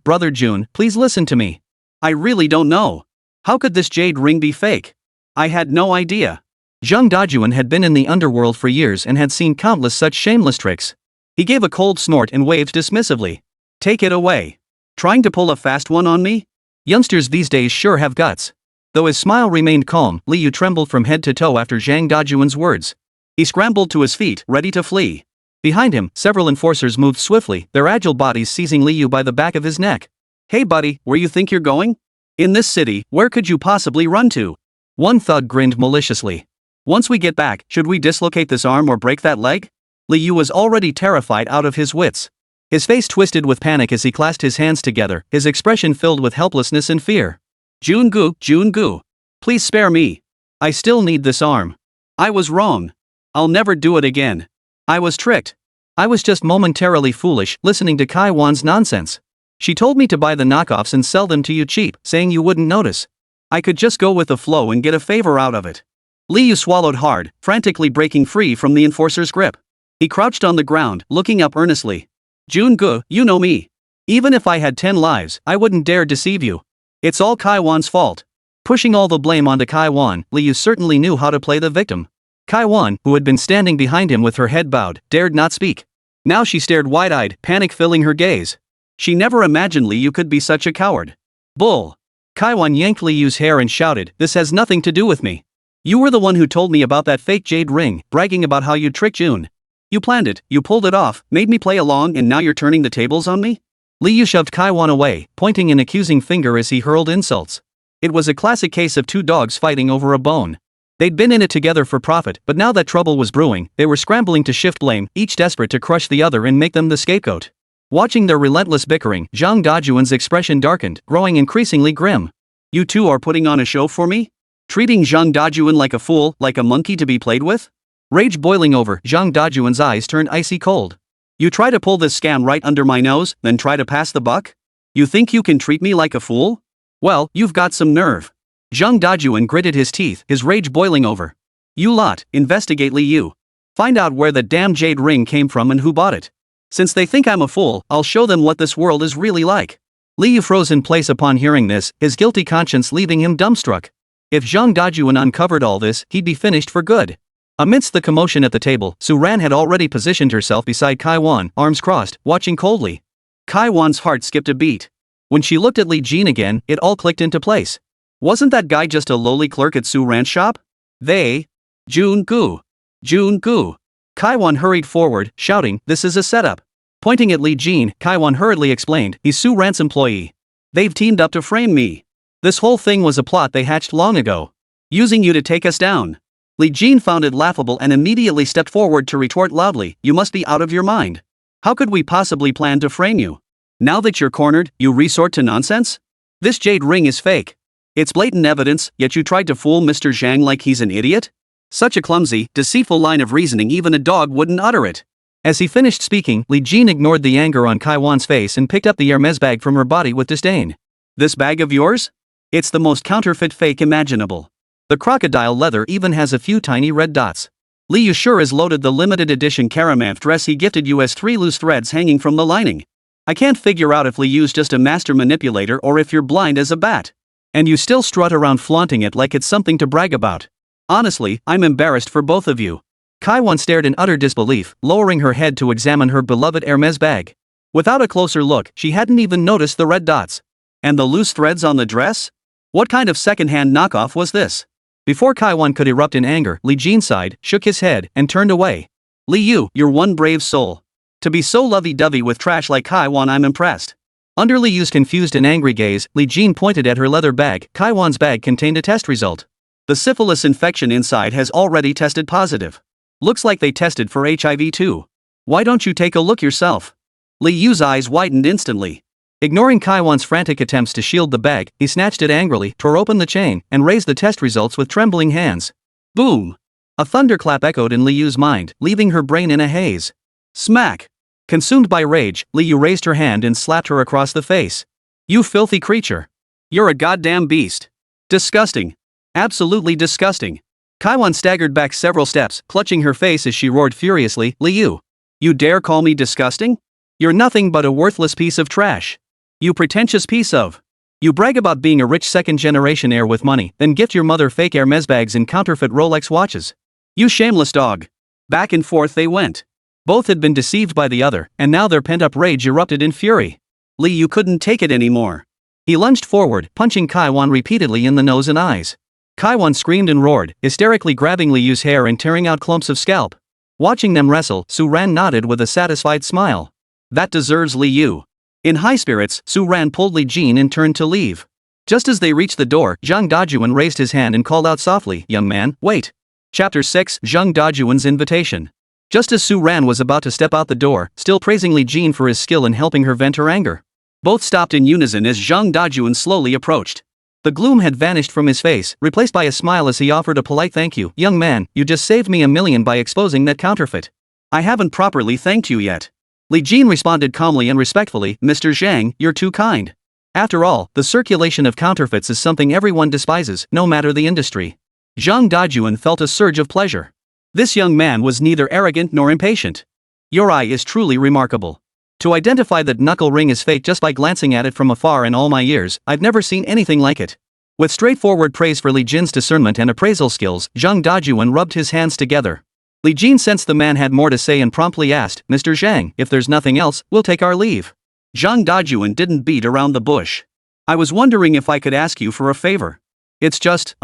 please listen to me." I really don't know. How could this jade ring be fake? I had no idea. Zhang Dajuan had been in the underworld for years and had seen countless such shameless tricks. He gave a cold snort and waved dismissively. Take it away. Trying to pull a fast one on me? Youngsters these days sure have guts. Though his smile remained calm, Li Yu trembled from head to toe after Zhang Dajuan's words. He scrambled to his feet, ready to flee. Behind him, several enforcers moved swiftly, their agile bodies seizing Li Yu by the back of his neck. Hey buddy, where you think you're going? In this city, where could you possibly run to? One thug grinned maliciously. Once we get back, should we dislocate this arm or break that leg? Li Yu was already terrified out of his wits. His face twisted with panic as he clasped his hands together, his expression filled with helplessness and fear. Jungu, please spare me. I still need this arm. I was wrong. I'll never do it again. I was tricked. I was just momentarily foolish, listening to Kai Wan's nonsense. She told me to buy the knockoffs and sell them to you cheap, saying you wouldn't notice. I could just go with the flow and get a favor out of it. Li Yu swallowed hard, frantically breaking free from the enforcer's grip. He crouched on the ground, looking up earnestly. Jungu, you know me. Even if I had 10 lives, I wouldn't dare deceive you. It's all Kai Wan's fault. Pushing all the blame onto Kai Wan, Li Yu certainly knew how to play the victim. Kai Wan, who had been standing behind him with her head bowed, dared not speak. Now she stared wide-eyed, panic filling her gaze. She never imagined Li Yu could be such a coward. Bull! Kai Wan yanked Li Yu's hair and shouted, "This has nothing to do with me. You were the one who told me about that fake jade ring, bragging about how you tricked June. You planned it, you pulled it off, made me play along, and now you're turning the tables on me?" Li Yu shoved Kai Wan away, pointing an accusing finger as he hurled insults. It was a classic case of two dogs fighting over a bone. They'd been in it together for profit, but now that trouble was brewing, they were scrambling to shift blame, each desperate to crush the other and make them the scapegoat. Watching their relentless bickering, Zhang Dajuan's expression darkened, growing increasingly grim. You two are putting on a show for me? Treating Zhang Dajuan like a fool, like a monkey to be played with? Rage boiling over, Zhang Dajuan's eyes turned icy cold. You try to pull this scam right under my nose, then try to pass the buck? You think you can treat me like a fool? Well, you've got some nerve. Zhang Dajuan gritted his teeth, his rage boiling over. You lot, investigate Li Yu. Find out where the damn jade ring came from and who bought it. Since they think I'm a fool, I'll show them what this world is really like. Li Yu froze in place upon hearing this, his guilty conscience leaving him dumbstruck. If Zhang Dajuan uncovered all this, he'd be finished for good. Amidst the commotion at the table, Su Ran had already positioned herself beside Kai Wan, arms crossed, watching coldly. Kai Wan's heart skipped a beat. When she looked at Li Jin again, it all clicked into place. Wasn't that guy just a lowly clerk at Su Ran's shop? Jungu. Kai Wan hurried forward, shouting, "This is a setup." Pointing at Li Jin, Kai Wan hurriedly explained, "He's Su Ran's employee. They've teamed up to frame me. This whole thing was a plot they hatched long ago. Using you to take us down." Li Jin found it laughable and immediately stepped forward to retort loudly, "You must be out of your mind. How could we possibly plan to frame you? Now that you're cornered, you resort to nonsense? This jade ring is fake. It's blatant evidence, yet you tried to fool Mr. Zhang like he's an idiot? Such a clumsy, deceitful line of reasoning even a dog wouldn't utter it." As he finished speaking, Li Jin ignored the anger on Kai Wan's face and picked up the Hermes bag from her body with disdain. "This bag of yours? It's the most counterfeit fake imaginable. The crocodile leather even has a few tiny red dots. Li Yu sure is loaded the limited edition Karamanth dress he gifted you as 3 loose threads hanging from the lining. I can't figure out if Li Yu's just a master manipulator or if you're blind as a bat. And you still strut around flaunting it like it's something to brag about. Honestly, I'm embarrassed for both of you." Kai Wan stared in utter disbelief, lowering her head to examine her beloved Hermes bag. Without a closer look, she hadn't even noticed the red dots. And the loose threads on the dress? What kind of second-hand knockoff was this? Before Kai Wan could erupt in anger, Li Jin sighed, shook his head, and turned away. "Li Yu, you're one brave soul. To be so lovey-dovey with trash like Kai Wan, I'm impressed." Under Li Yu's confused and angry gaze, Li Jin pointed at her leather bag. Kai Wan's bag contained a test result. "The syphilis infection inside has already tested positive. Looks like they tested for HIV too. Why don't you take a look yourself?" Li Yu's eyes widened instantly. Ignoring Kai Wan's frantic attempts to shield the bag, he snatched it angrily, tore open the chain, and raised the test results with trembling hands. Boom! A thunderclap echoed in Li Yu's mind, leaving her brain in a haze. Smack! Consumed by rage, Li Yu raised her hand and slapped her across the face. "You filthy creature! You're a goddamn beast! Disgusting! Absolutely disgusting!" Kai Wan staggered back several steps, clutching her face as she roared furiously, "Li Yu! You dare call me disgusting? You're nothing but a worthless piece of trash! You pretentious piece of..." You brag about being a rich second-generation heir with money, then gift your mother fake Hermes bags and counterfeit Rolex watches. You shameless dog. Back and forth they went. Both had been deceived by the other, and now their pent-up rage erupted in fury. Lee, you couldn't take it anymore. He lunged forward, punching Kaiwan repeatedly in the nose and eyes. Kaiwan screamed and roared, hysterically grabbing Lee Yu's hair and tearing out clumps of scalp. Watching them wrestle, Su Ran nodded with a satisfied smile. That deserves Lee Yu. In high spirits, Su Ran pulled Li Jin and turned to leave. Just as they reached the door, Zhang Dajuan raised his hand and called out softly, "Young man, wait." Chapter 6, Zhang Dajuan's Invitation. Just as Su Ran was about to step out the door, still praising Li Jin for his skill in helping her vent her anger, both stopped in unison as Zhang Dajuan slowly approached. The gloom had vanished from his face, replaced by a smile as he offered a polite thank you. "Young man, you just saved me $1 million by exposing that counterfeit." "I haven't properly thanked you yet." Li Jin responded calmly and respectfully, "Mr. Zhang, you're too kind. After all, the circulation of counterfeits is something everyone despises, no matter the industry." Zhang Dajuan felt a surge of pleasure. This young man was neither arrogant nor impatient. "Your eye is truly remarkable. To identify that knuckle ring is fake just by glancing at it from afar in all my years, I've never seen anything like it." With straightforward praise for Li Jin's discernment and appraisal skills, Zhang Dajuan rubbed his hands together. Li Jin sensed the man had more to say and promptly asked, "Mr. Zhang, if there's nothing else, we'll take our leave." Zhang Dajuan didn't beat around the bush. "I was wondering if I could ask you for a favor. It's just,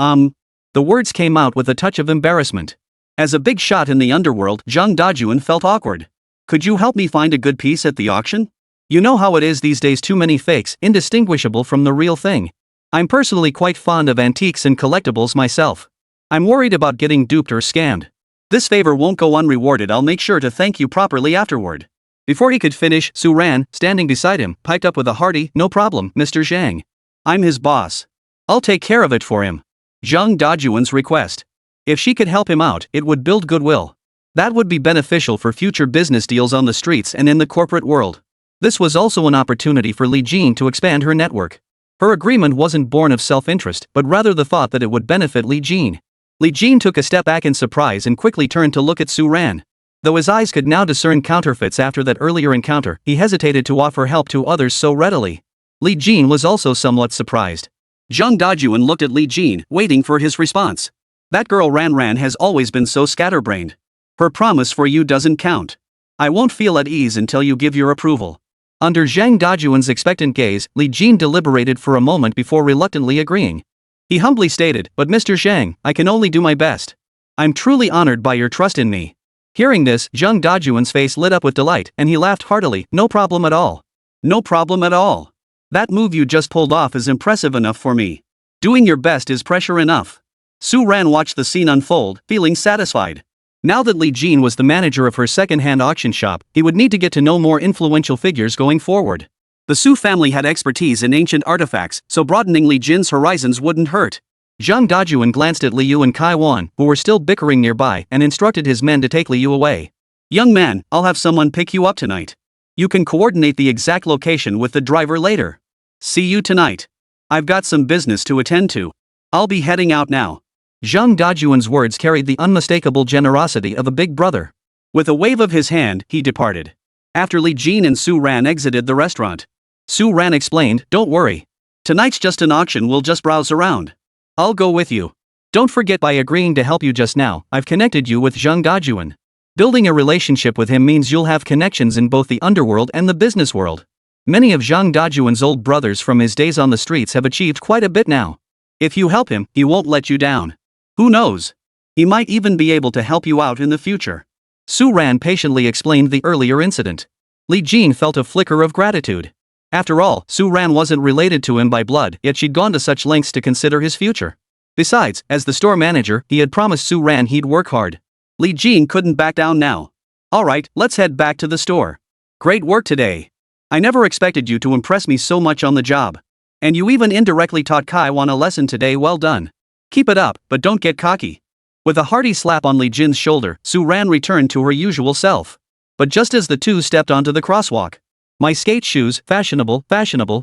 The words came out with a touch of embarrassment. As a big shot in the underworld, Zhang Dajuan felt awkward. "Could you help me find a good piece at the auction? You know how it is these days, too many fakes, indistinguishable from the real thing. I'm personally quite fond of antiques and collectibles myself. I'm worried about getting duped or scammed. This favor won't go unrewarded. I'll make sure to thank you properly afterward." Before he could finish, Su Ran, standing beside him, piped up with a hearty, "No problem, Mr. Zhang. I'm his boss. I'll take care of it for him." Zhang Dajuan's request. If she could help him out, it would build goodwill. That would be beneficial for future business deals on the streets and in the corporate world. This was also an opportunity for Li Jin to expand her network. Her agreement wasn't born of self-interest, but rather the thought that it would benefit Li Jin. Li Jin took a step back in surprise and quickly turned to look at Su Ran. Though his eyes could now discern counterfeits after that earlier encounter, he hesitated to offer help to others so readily. Li Jin was also somewhat surprised. Zhang Dajuan looked at Li Jin, waiting for his response. "That girl Ran has always been so scatterbrained. Her promise for you doesn't count. I won't feel at ease until you give your approval." Under Zhang Dajuan's expectant gaze, Li Jin deliberated for a moment before reluctantly agreeing. He humbly stated, "But Mr. Zhang, I can only do my best. I'm truly honored by your trust in me." Hearing this, Zhang Dajuan's face lit up with delight, and he laughed heartily. "No problem at all. No problem at all. That move you just pulled off is impressive enough for me. Doing your best is pressure enough." Su Ran watched the scene unfold, feeling satisfied. Now that Li Jin was the manager of her second-hand auction shop, he would need to get to know more influential figures going forward. The Su family had expertise in ancient artifacts, so broadening Li Jin's horizons wouldn't hurt. Zhang Dajuan glanced at Li Yu and Kai Wan, who were still bickering nearby, and instructed his men to take Li Yu away. "Young man, I'll have someone pick you up tonight. You can coordinate the exact location with the driver later. See you tonight. I've got some business to attend to. I'll be heading out now." Zhang Dajuan's words carried the unmistakable generosity of a big brother. With a wave of his hand, he departed. After Li Jin and Su Ran exited the restaurant, Su Ran explained, "Don't worry. Tonight's just an auction, we'll just browse around. I'll go with you. Don't forget, by agreeing to help you just now, I've connected you with Zhang Dajuan. Building a relationship with him means you'll have connections in both the underworld and the business world. Many of Zhang Dajuan's old brothers from his days on the streets have achieved quite a bit now. If you help him, he won't let you down. Who knows? He might even be able to help you out in the future." Su Ran patiently explained the earlier incident. Li Jin felt a flicker of gratitude. After all, Su Ran wasn't related to him by blood, yet she'd gone to such lengths to consider his future. Besides, as the store manager, he had promised Su Ran he'd work hard. Li Jin couldn't back down now. "Alright, let's head back to the store. Great work today. I never expected you to impress me so much on the job. And you even indirectly taught Kai Wan a lesson today. Well done. Keep it up, but don't get cocky." With a hearty slap on Li Jin's shoulder, Su Ran returned to her usual self. But just as the two stepped onto the crosswalk, "My skate shoes, fashionable,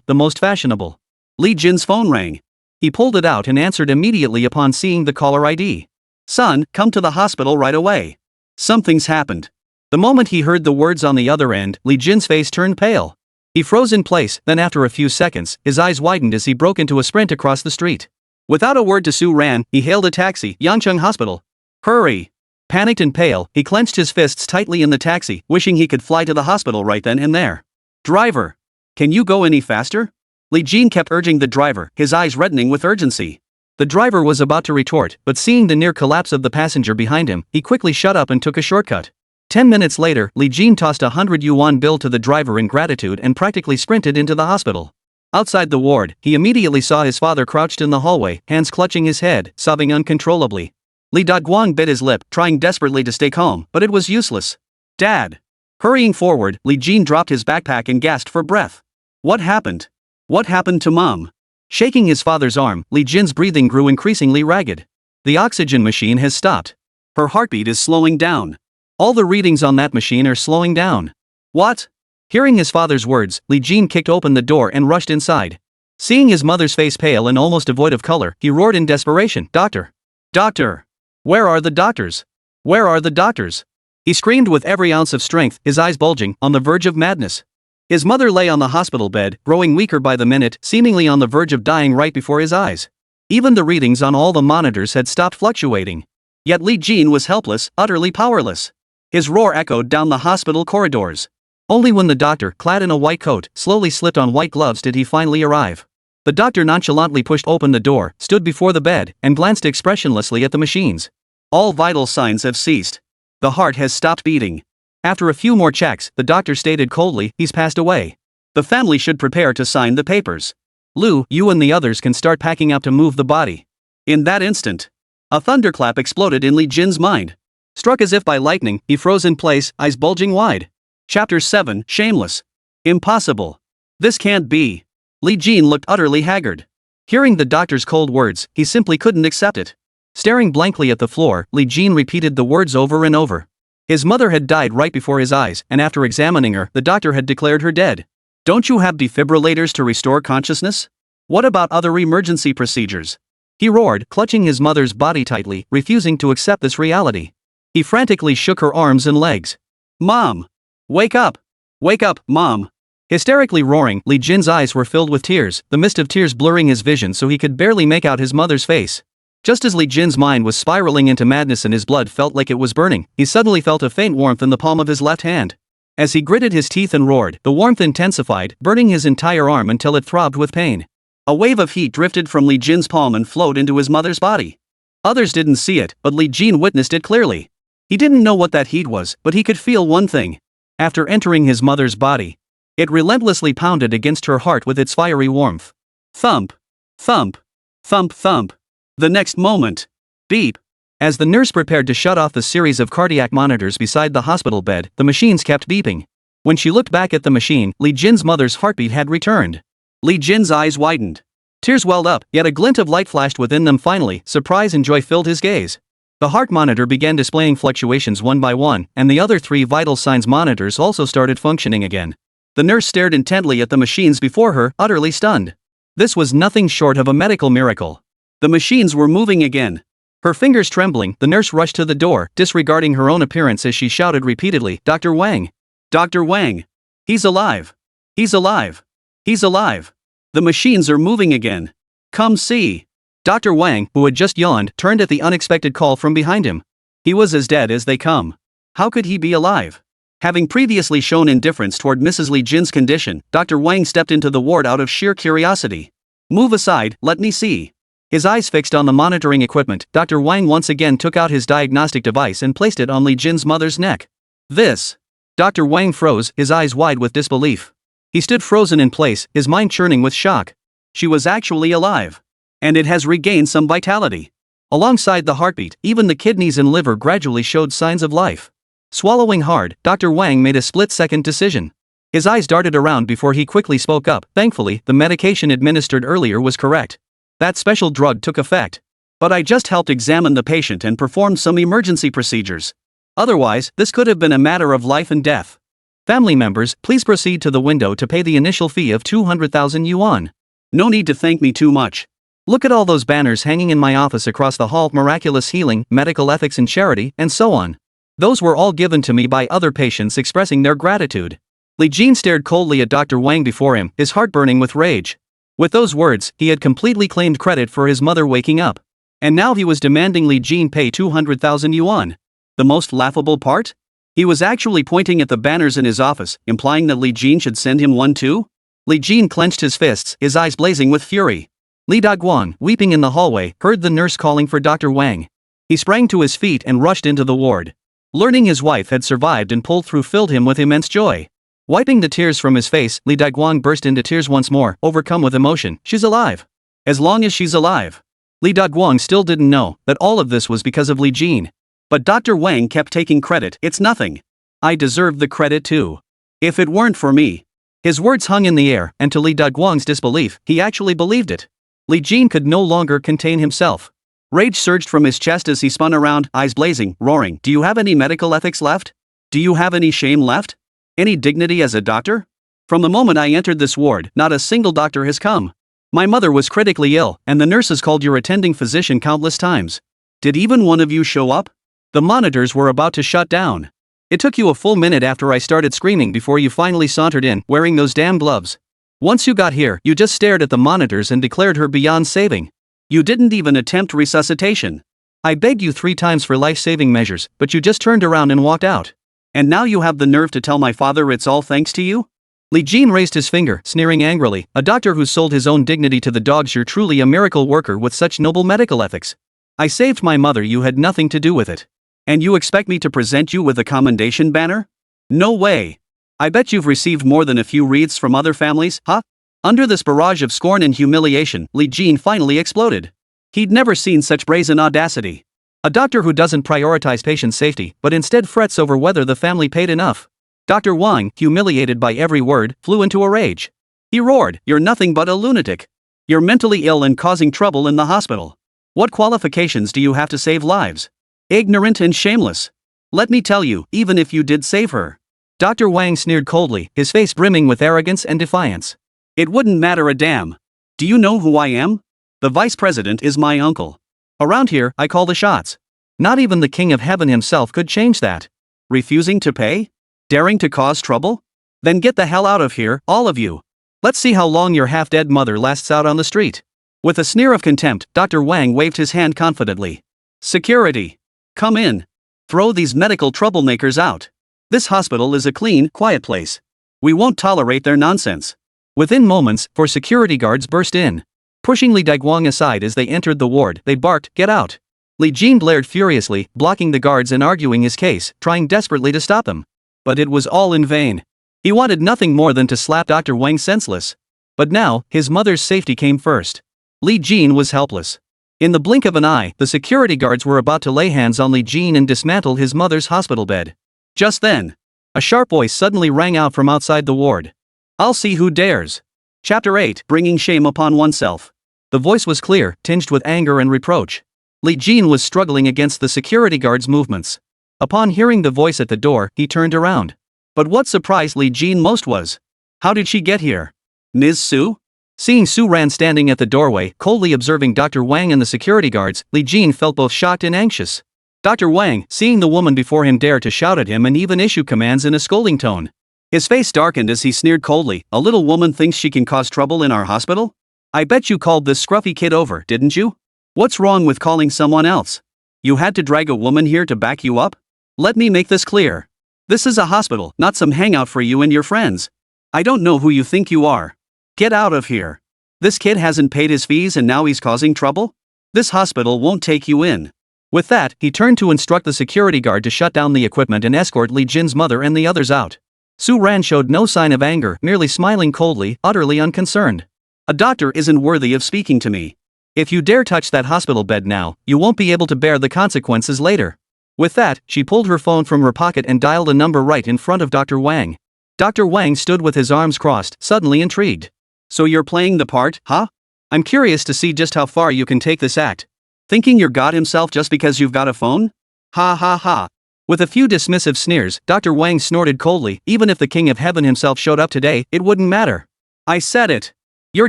the most fashionable." Li Jin's phone rang. He pulled it out and answered immediately upon seeing the caller ID. "Son, come to the hospital right away. Something's happened." The moment he heard the words on the other end, Li Jin's face turned pale. He froze in place, then after a few seconds, his eyes widened as he broke into a sprint across the street. Without a word to Su Ran, he hailed a taxi, Yangcheng Hospital. Hurry! Panicked and pale, he clenched his fists tightly in the taxi, wishing he could fly to the hospital right then and there. Driver! Can you go any faster? Li Jin kept urging the driver, his eyes reddening with urgency. The driver was about to retort, but seeing the near collapse of the passenger behind him, he quickly shut up and took a shortcut. 10 minutes later, Li Jin tossed a 100 yuan bill to the driver in gratitude and practically sprinted into the hospital. Outside the ward, he immediately saw his father crouched in the hallway, hands clutching his head, sobbing uncontrollably. Li Daguang bit his lip, trying desperately to stay calm, but it was useless. Dad! Hurrying forward, Li Jin dropped his backpack and gasped for breath. What happened? What happened to Mom? Shaking his father's arm, Li Jin's breathing grew increasingly ragged. The oxygen machine has stopped. Her heartbeat is slowing down. All the readings on that machine are slowing down. What? Hearing his father's words, Li Jin kicked open the door and rushed inside. Seeing his mother's face pale and almost devoid of color, he roared in desperation, Doctor! Doctor! Where are the doctors? Where are the doctors? He screamed with every ounce of strength, his eyes bulging, on the verge of madness. His mother lay on the hospital bed, growing weaker by the minute, seemingly on the verge of dying right before his eyes. Even the readings on all the monitors had stopped fluctuating. Yet Li Jin was helpless, utterly powerless. His roar echoed down the hospital corridors. Only when the doctor, clad in a white coat, slowly slipped on white gloves did he finally arrive. The doctor nonchalantly pushed open the door, stood before the bed, and glanced expressionlessly at the machines. All vital signs have ceased. The heart has stopped beating. After a few more checks, the doctor stated coldly, he's passed away. The family should prepare to sign the papers. Lu, you and the others can start packing up to move the body. In that instant, a thunderclap exploded in Li Jin's mind. Struck as if by lightning, he froze in place, eyes bulging wide. Chapter 7, Shameless. Impossible. This can't be. Li Jin looked utterly haggard. Hearing the doctor's cold words, he simply couldn't accept it. Staring blankly at the floor, Li Jin repeated the words over and over. His mother had died right before his eyes, and after examining her, the doctor had declared her dead. Don't you have defibrillators to restore consciousness? What about other emergency procedures? He roared, clutching his mother's body tightly, refusing to accept this reality. He frantically shook her arms and legs. Mom! Wake up! Wake up, Mom! Hysterically roaring, Li Jin's eyes were filled with tears, the mist of tears blurring his vision so he could barely make out his mother's face. Just as Li Jin's mind was spiraling into madness and his blood felt like it was burning, he suddenly felt a faint warmth in the palm of his left hand. As he gritted his teeth and roared, the warmth intensified, burning his entire arm until it throbbed with pain. A wave of heat drifted from Li Jin's palm and flowed into his mother's body. Others didn't see it, but Li Jin witnessed it clearly. He didn't know what that heat was, but he could feel one thing. After entering his mother's body, it relentlessly pounded against her heart with its fiery warmth. Thump! Thump! Thump thump! The next moment, beep. As the nurse prepared to shut off the series of cardiac monitors beside the hospital bed, the machines kept beeping. When she looked back at the machine, Li Jin's mother's heartbeat had returned. Li Jin's eyes widened. Tears welled up, yet a glint of light flashed within them finally. Surprise and joy filled his gaze. The heart monitor began displaying fluctuations one by one, and the other 3 vital signs monitors also started functioning again. The nurse stared intently at the machines before her, utterly stunned. This was nothing short of a medical miracle. The machines were moving again. Her fingers trembling, the nurse rushed to the door, disregarding her own appearance as she shouted repeatedly, Dr. Wang! Dr. Wang! He's alive! He's alive! He's alive! The machines are moving again! Come see! Dr. Wang, who had just yawned, turned at the unexpected call from behind him. He was as dead as they come. How could he be alive? Having previously shown indifference toward Mrs. Li Jin's condition, Dr. Wang stepped into the ward out of sheer curiosity. Move aside, let me see. His eyes fixed on the monitoring equipment, Dr. Wang once again took out his diagnostic device and placed it on Li Jin's mother's neck. This. Dr. Wang froze, his eyes wide with disbelief. He stood frozen in place, his mind churning with shock. She was actually alive. And it has regained some vitality. Alongside the heartbeat, even the kidneys and liver gradually showed signs of life. Swallowing hard, Dr. Wang made a split-second decision. His eyes darted around before he quickly spoke up. Thankfully, the medication administered earlier was correct. That special drug took effect. But I just helped examine the patient and performed some emergency procedures. Otherwise, this could have been a matter of life and death. Family members, please proceed to the window to pay the initial fee of 200,000 yuan. No need to thank me too much. Look at all those banners hanging in my office across the hall: miraculous healing, medical ethics and charity, and so on. Those were all given to me by other patients expressing their gratitude. Li Jin stared coldly at Dr. Wang before him, his heart burning with rage. With those words, he had completely claimed credit for his mother waking up. And now he was demanding Li Jin pay 200,000 yuan. The most laughable part? He was actually pointing at the banners in his office, implying that Li Jin should send him one too? Li Jin clenched his fists, his eyes blazing with fury. Li Daguang, weeping in the hallway, heard the nurse calling for Dr. Wang. He sprang to his feet and rushed into the ward. Learning his wife had survived and pulled through filled him with immense joy. Wiping the tears from his face, Li Daguang burst into tears once more, overcome with emotion. She's alive. As long as she's alive. Li Daguang still didn't know that all of this was because of Li Jin. But Dr. Wang kept taking credit. It's nothing. I deserve the credit too. If it weren't for me. His words hung in the air, and to Li Daguang's disbelief, he actually believed it. Li Jin could no longer contain himself. Rage surged from his chest as he spun around, eyes blazing, roaring. Do you have any medical ethics left? Do you have any shame left? Any dignity as a doctor? From the moment I entered this ward, not a single doctor has come. My mother was critically ill, and the nurses called your attending physician countless times. Did even one of you show up? The monitors were about to shut down. It took you a full minute after I started screaming before you finally sauntered in, wearing those damn gloves. Once you got here, you just stared at the monitors and declared her beyond saving. You didn't even attempt resuscitation. I begged you 3 times for life-saving measures, but you just turned around and walked out. And now you have the nerve to tell my father it's all thanks to you? Li Jin raised his finger, sneering angrily. A doctor who sold his own dignity to the dogs. You're truly a miracle worker with such noble medical ethics. I saved my mother. You had nothing to do with it. And you expect me to present you with a commendation banner? No way. I bet you've received more than a few wreaths from other families, huh? Under this barrage of scorn and humiliation, Li Jin finally exploded. He'd never seen such brazen audacity. A doctor who doesn't prioritize patient safety, but instead frets over whether the family paid enough. Dr. Wang, humiliated by every word, flew into a rage. He roared, "You're nothing but a lunatic. You're mentally ill and causing trouble in the hospital. What qualifications do you have to save lives? Ignorant and shameless. Let me tell you, even if you did save her." Dr. Wang sneered coldly, his face brimming with arrogance and defiance. "It wouldn't matter a damn. Do you know who I am? The vice president is my uncle. Around here, I call the shots. Not even the king of heaven himself could change that. Refusing to pay? Daring to cause trouble? Then get the hell out of here, all of you. Let's see how long your half-dead mother lasts out on the street." With a sneer of contempt, Dr. Wang waved his hand confidently. "Security. Come in. Throw these medical troublemakers out. This hospital is a clean, quiet place. We won't tolerate their nonsense." Within moments, 4 security guards burst in. Pushing Li Daguang aside as they entered the ward, they barked, "Get out." Li Jin blared furiously, blocking the guards and arguing his case, trying desperately to stop them. But it was all in vain. He wanted nothing more than to slap Dr. Wang senseless. But now, his mother's safety came first. Li Jin was helpless. In the blink of an eye, the security guards were about to lay hands on Li Jin and dismantle his mother's hospital bed. Just then, a sharp voice suddenly rang out from outside the ward. "I'll see who dares." Chapter 8, Bringing Shame Upon Oneself. The voice was clear, tinged with anger and reproach. Li Jin was struggling against the security guard's movements. Upon hearing the voice at the door, he turned around. But what surprised Li Jin most was, how did she get here? Ms. Su? Seeing Su Ran standing at the doorway, coldly observing Dr. Wang and the security guards, Li Jin felt both shocked and anxious. Dr. Wang, seeing the woman before him dare to shout at him and even issue commands in a scolding tone. His face darkened as he sneered coldly. "A little woman thinks she can cause trouble in our hospital? I bet you called this scruffy kid over, didn't you? What's wrong with calling someone else? You had to drag a woman here to back you up? Let me make this clear. This is a hospital, not some hangout for you and your friends. I don't know who you think you are. Get out of here. This kid hasn't paid his fees and now he's causing trouble? This hospital won't take you in." With that, he turned to instruct the security guard to shut down the equipment and escort Li Jin's mother and the others out. Su Ran showed no sign of anger, merely smiling coldly, utterly unconcerned. "A doctor isn't worthy of speaking to me. If you dare touch that hospital bed now, you won't be able to bear the consequences later." With that, she pulled her phone from her pocket and dialed a number right in front of Dr. Wang. Dr. Wang stood with his arms crossed, suddenly intrigued. "So you're playing the part, huh? I'm curious to see just how far you can take this act. Thinking you're God himself just because you've got a phone? Ha ha ha." With a few dismissive sneers, Dr. Wang snorted coldly. "Even if the king of heaven himself showed up today, it wouldn't matter. I said it. You're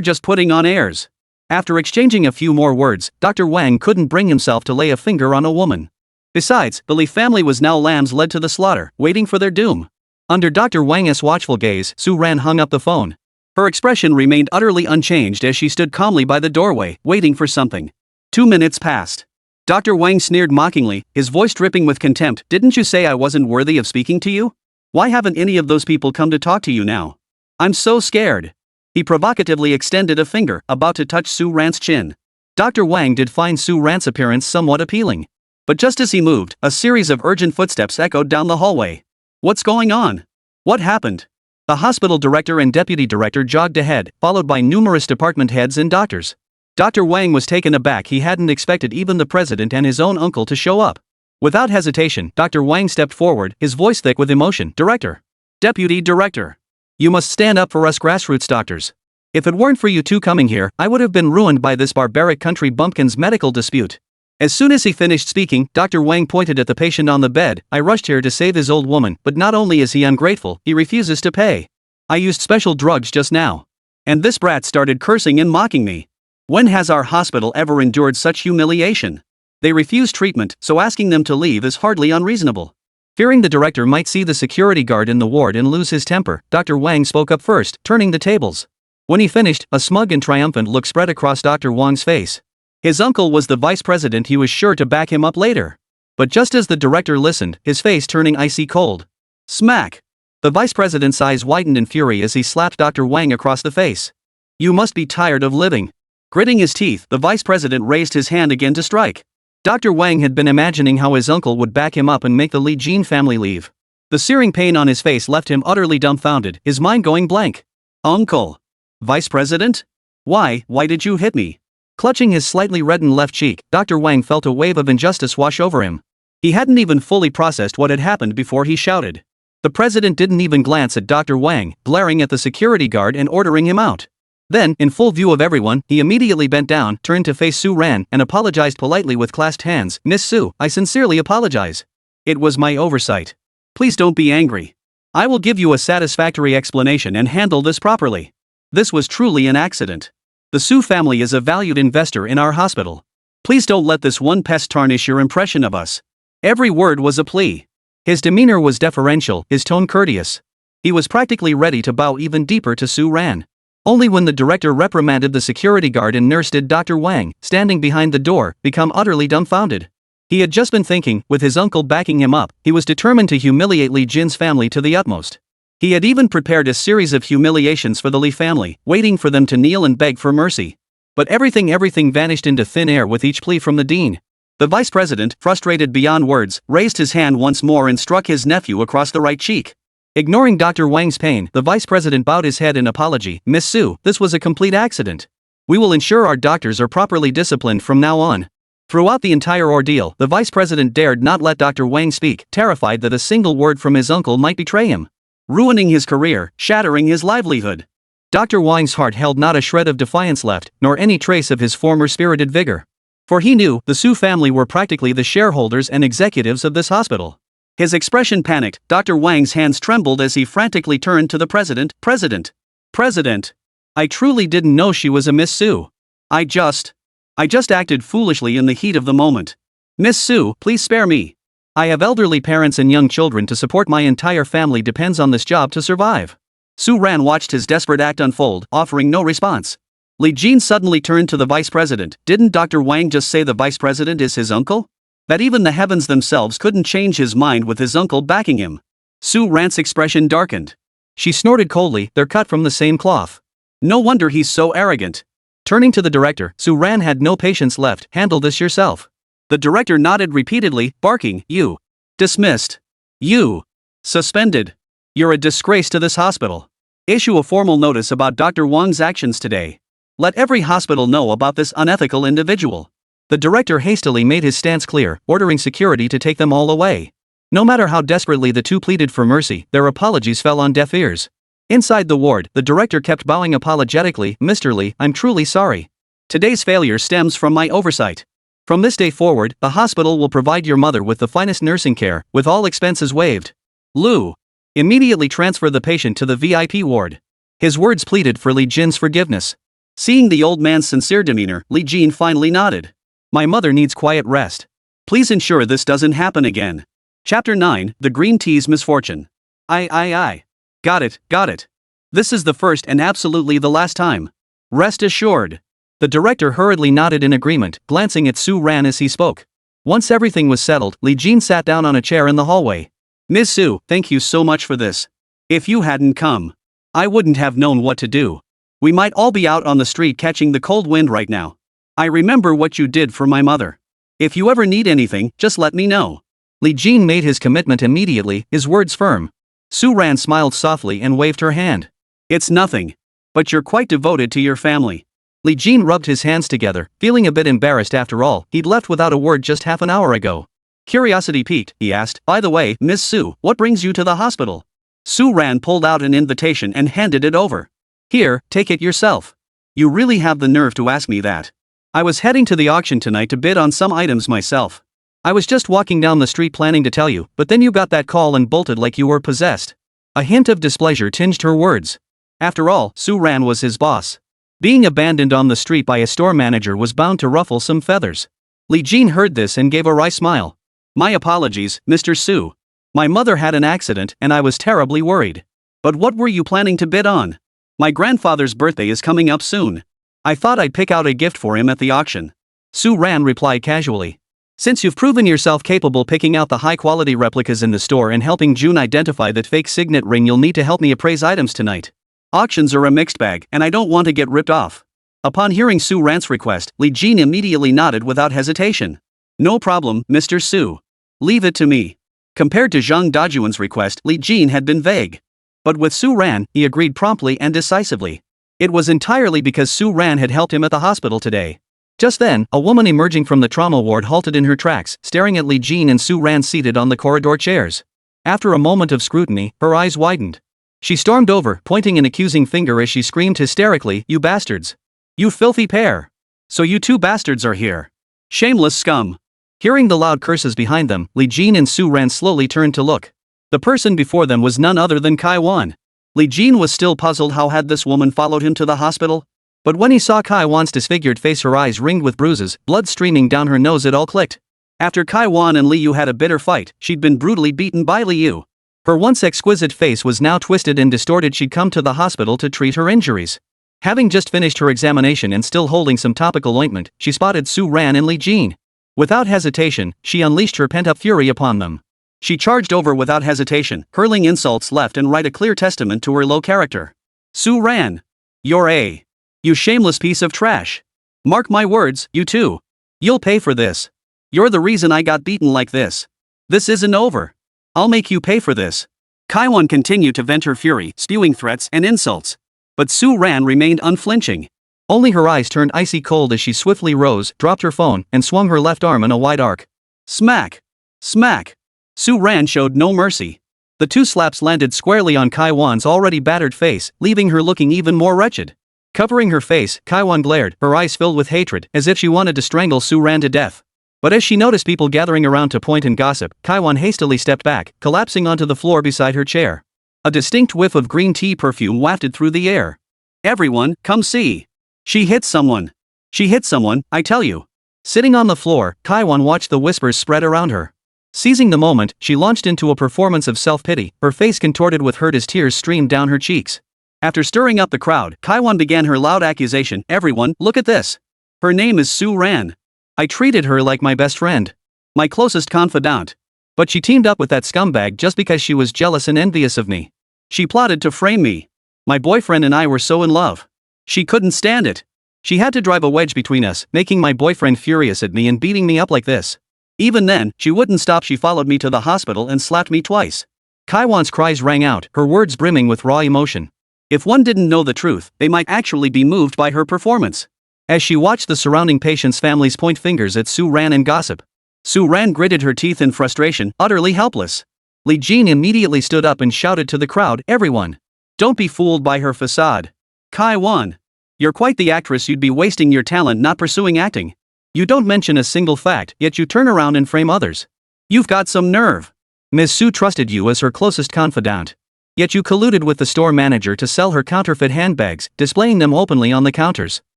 just putting on airs." After exchanging a few more words, Dr. Wang couldn't bring himself to lay a finger on a woman. Besides, the Li family was now lambs led to the slaughter, waiting for their doom. Under Dr. Wang's watchful gaze, Su Ran hung up the phone. Her expression remained utterly unchanged as she stood calmly by the doorway, waiting for something. 2 minutes passed. Dr. Wang sneered mockingly, his voice dripping with contempt. Didn't you say I wasn't worthy of speaking to you? Why haven't any of those people come to talk to you now? I'm so scared. He provocatively extended a finger, about to touch Su Ran's chin. Dr. Wang did find Su Ran's appearance somewhat appealing. But just as he moved, a series of urgent footsteps echoed down the hallway. What's going on? What happened? The hospital director and deputy director jogged ahead, followed by numerous department heads and doctors. Dr. Wang was taken aback. He hadn't expected even the president and his own uncle to show up. Without hesitation, Dr. Wang stepped forward, his voice thick with emotion. Director. Deputy director. You must stand up for us grassroots doctors. If it weren't for you two coming here, I would have been ruined by this barbaric country bumpkin's medical dispute. As soon as he finished speaking, Dr. Wang pointed at the patient on the bed. I rushed here to save his old woman, but not only is he ungrateful, he refuses to pay. I used special drugs just now. And this brat started cursing and mocking me. When has our hospital ever endured such humiliation? They refuse treatment, so asking them to leave is hardly unreasonable. Fearing the director might see the security guard in the ward and lose his temper, Dr. Wang spoke up first, turning the tables. When he finished, a smug and triumphant look spread across Dr. Wang's face. His uncle was the vice president. He was sure to back him up later. But just as the director listened, his face turning icy cold. Smack! The vice president's eyes widened in fury as he slapped Dr. Wang across the face. You must be tired of living. Gritting his teeth, the vice president raised his hand again to strike. Dr. Wang had been imagining how his uncle would back him up and make the Li Jin family leave. The searing pain on his face left him utterly dumbfounded, his mind going blank. Uncle? Vice president? Why did you hit me? Clutching his slightly reddened left cheek, Dr. Wang felt a wave of injustice wash over him. He hadn't even fully processed what had happened before he shouted. The president didn't even glance at Dr. Wang, glaring at the security guard and ordering him out. Then, in full view of everyone, he immediately bent down, turned to face Su Ran, and apologized politely with clasped hands. Miss Su, I sincerely apologize. It was my oversight. Please don't be angry. I will give you a satisfactory explanation and handle this properly. This was truly an accident. The Su family is a valued investor in our hospital. Please don't let this one pest tarnish your impression of us. Every word was a plea. His demeanor was deferential, his tone courteous. He was practically ready to bow even deeper to Su Ran. Only when the director reprimanded the security guard and nurse did Dr. Wang, standing behind the door, become utterly dumbfounded. He had just been thinking, with his uncle backing him up, he was determined to humiliate Li Jin's family to the utmost. He had even prepared a series of humiliations for the Li family, waiting for them to kneel and beg for mercy. But everything vanished into thin air with each plea from the dean. The vice president, frustrated beyond words, raised his hand once more and struck his nephew across the right cheek. Ignoring Dr. Wang's pain, the vice president bowed his head in apology. Miss Su, this was a complete accident. We will ensure our doctors are properly disciplined from now on. Throughout the entire ordeal, the vice president dared not let Dr. Wang speak, terrified that a single word from his uncle might betray him, ruining his career, shattering his livelihood. Dr. Wang's heart held not a shred of defiance left, nor any trace of his former spirited vigor. For he knew, the Su family were practically the shareholders and executives of this hospital. His expression panicked, Dr. Wang's hands trembled as he frantically turned to the president. President. I truly didn't know she was a Miss Su. I just acted foolishly in the heat of the moment. Miss Su, please spare me. I have elderly parents and young children to support. My entire family depends on this job to survive. Su Ran watched his desperate act unfold, offering no response. Li Jin suddenly turned to the vice president. Didn't Dr. Wang just say the vice president is his uncle? That even the heavens themselves couldn't change his mind with his uncle backing him. Su Ran's expression darkened. She snorted coldly, they're cut from the same cloth. No wonder he's so arrogant. Turning to the director, Su Ran had no patience left. Handle this yourself. The director nodded repeatedly, barking, You. Dismissed. You. Suspended. You're a disgrace to this hospital. Issue a formal notice about Dr. Wang's actions today. Let every hospital know about this unethical individual. The director hastily made his stance clear, ordering security to take them all away. No matter how desperately the two pleaded for mercy, their apologies fell on deaf ears. Inside the ward, the director kept bowing apologetically. Mr. Li, I'm truly sorry. Today's failure stems from my oversight. From this day forward, the hospital will provide your mother with the finest nursing care, with all expenses waived. Lu. Immediately transfer the patient to the VIP ward. His words pleaded for Li Jin's forgiveness. Seeing the old man's sincere demeanor, Li Jin finally nodded. My mother needs quiet rest. Please ensure this doesn't happen again. Chapter 9, The Green Tea's Misfortune. I. Got it. This is the first and absolutely the last time. Rest assured. The director hurriedly nodded in agreement, glancing at Su Ran as he spoke. Once everything was settled, Li Jin sat down on a chair in the hallway. Ms. Su, thank you so much for this. If you hadn't come, I wouldn't have known what to do. We might all be out on the street catching the cold wind right now. I remember what you did for my mother. If you ever need anything, just let me know. Li Jin made his commitment immediately, his words firm. Su Ran smiled softly and waved her hand. It's nothing. But you're quite devoted to your family. Li Jin rubbed his hands together, feeling a bit embarrassed after all, he'd left without a word just half an hour ago. Curiosity piqued, he asked, by the way, Miss Su, what brings you to the hospital? Su Ran pulled out an invitation and handed it over. Here, take it yourself. You really have the nerve to ask me that. I was heading to the auction tonight to bid on some items myself. I was just walking down the street planning to tell you, but then you got that call and bolted like you were possessed. A hint of displeasure tinged her words. After all, Su Ran was his boss. Being abandoned on the street by a store manager was bound to ruffle some feathers. Li Jin heard this and gave a wry smile. My apologies, Mr. Su. My mother had an accident and I was terribly worried. But what were you planning to bid on? My grandfather's birthday is coming up soon. I thought I'd pick out a gift for him at the auction. Su Ran replied casually. Since you've proven yourself capable picking out the high-quality replicas in the store and helping June identify that fake signet ring, you'll need to help me appraise items tonight. Auctions are a mixed bag and I don't want to get ripped off. Upon hearing Su Ran's request, Li Jin immediately nodded without hesitation. No problem, Mr. Su. Leave it to me. Compared to Zhang Dajuan's request, Li Jin had been vague. But with Su Ran, he agreed promptly and decisively. It was entirely because Su Ran had helped him at the hospital today. Just then, a woman emerging from the trauma ward halted in her tracks, staring at Li Jin and Su Ran seated on the corridor chairs. After a moment of scrutiny, her eyes widened. She stormed over, pointing an accusing finger as she screamed hysterically, "You bastards! You filthy pair! So you two bastards are here! Shameless scum!" Hearing the loud curses behind them, Li Jin and Su Ran slowly turned to look. The person before them was none other than Kai Wan. Li Jin was still puzzled how had this woman followed him to the hospital? But when he saw Kai Wan's disfigured face, her eyes ringed with bruises, blood streaming down her nose, it all clicked. After Kai Wan and Li Yu had a bitter fight, she'd been brutally beaten by Li Yu. Her once exquisite face was now twisted and distorted. She'd come to the hospital to treat her injuries. Having just finished her examination and still holding some topical ointment, she spotted Su Ran and Li Jin. Without hesitation, she unleashed her pent-up fury upon them. She charged over without hesitation, hurling insults left and right, a clear testament to her low character. Su Ran. You're a. You shameless piece of trash. Mark my words, you too. You'll pay for this. You're the reason I got beaten like this. This isn't over. I'll make you pay for this. Kai Wan continued to vent her fury, spewing threats and insults. But Su Ran remained unflinching. Only her eyes turned icy cold as she swiftly rose, dropped her phone, and swung her left arm in a wide arc. Smack! Smack! Su Ran showed no mercy. The two slaps landed squarely on Kai Wan's already battered face, leaving her looking even more wretched. Covering her face, Kai Wan glared, her eyes filled with hatred, as if she wanted to strangle Su Ran to death. But as she noticed people gathering around to point and gossip, Kai Wan hastily stepped back, collapsing onto the floor beside her chair. A distinct whiff of green tea perfume wafted through the air. Everyone, come see. She hit someone. She hit someone, I tell you. Sitting on the floor, Kai Wan watched the whispers spread around her. Seizing the moment, she launched into a performance of self-pity, her face contorted with hurt as tears streamed down her cheeks. After stirring up the crowd, Kai Wan began her loud accusation. Everyone, look at this. Her name is Su Ran. I treated her like my best friend. My closest confidant. But she teamed up with that scumbag just because she was jealous and envious of me. She plotted to frame me. My boyfriend and I were so in love. She couldn't stand it. She had to drive a wedge between us, making my boyfriend furious at me and beating me up like this. Even then, she wouldn't stop. She followed me to the hospital and slapped me twice. Kai Wan's cries rang out, her words brimming with raw emotion. If one didn't know the truth, they might actually be moved by her performance. As she watched the surrounding patients' families point fingers at Su Ran and gossip, Su Ran gritted her teeth in frustration, utterly helpless. Li Jin immediately stood up and shouted to the crowd, everyone. Don't be fooled by her facade. Kai Wan. You're quite the actress. You'd be wasting your talent not pursuing acting. You don't mention a single fact, yet you turn around and frame others. You've got some nerve. Ms. Su trusted you as her closest confidant. Yet you colluded with the store manager to sell her counterfeit handbags, displaying them openly on the counters.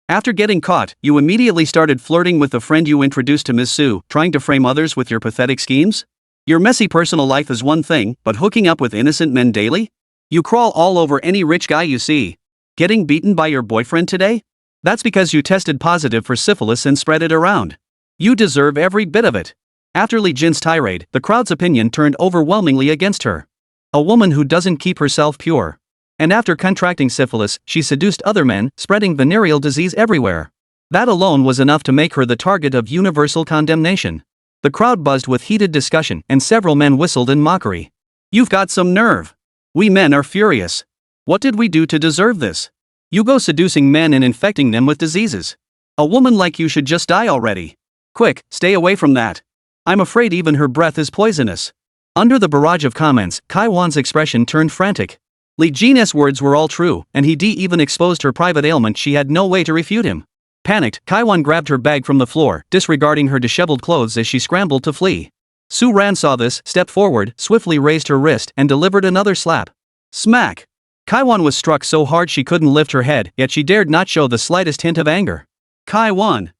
After getting caught, you immediately started flirting with the friend you introduced to Ms. Su, trying to frame others with your pathetic schemes? Your messy personal life is one thing, but hooking up with innocent men daily? You crawl all over any rich guy you see. Getting beaten by your boyfriend today? That's because you tested positive for syphilis and spread it around. You deserve every bit of it. After Li Jin's tirade, the crowd's opinion turned overwhelmingly against her. A woman who doesn't keep herself pure. And after contracting syphilis, she seduced other men, spreading venereal disease everywhere. That alone was enough to make her the target of universal condemnation. The crowd buzzed with heated discussion, and several men whistled in mockery. You've got some nerve. We men are furious. What did we do to deserve this? You go seducing men and infecting them with diseases. A woman like you should just die already. Quick, stay away from that. I'm afraid even her breath is poisonous. Under the barrage of comments, Kai Wan's expression turned frantic. Li Jin's words were all true, and he even exposed her private ailment. She had no way to refute him. Panicked, Kai Wan grabbed her bag from the floor, disregarding her disheveled clothes as she scrambled to flee. Su Ran saw this, stepped forward, swiftly raised her wrist, and delivered another slap. Smack! Kai Wan was struck so hard she couldn't lift her head, yet she dared not show the slightest hint of anger. Kai Wan.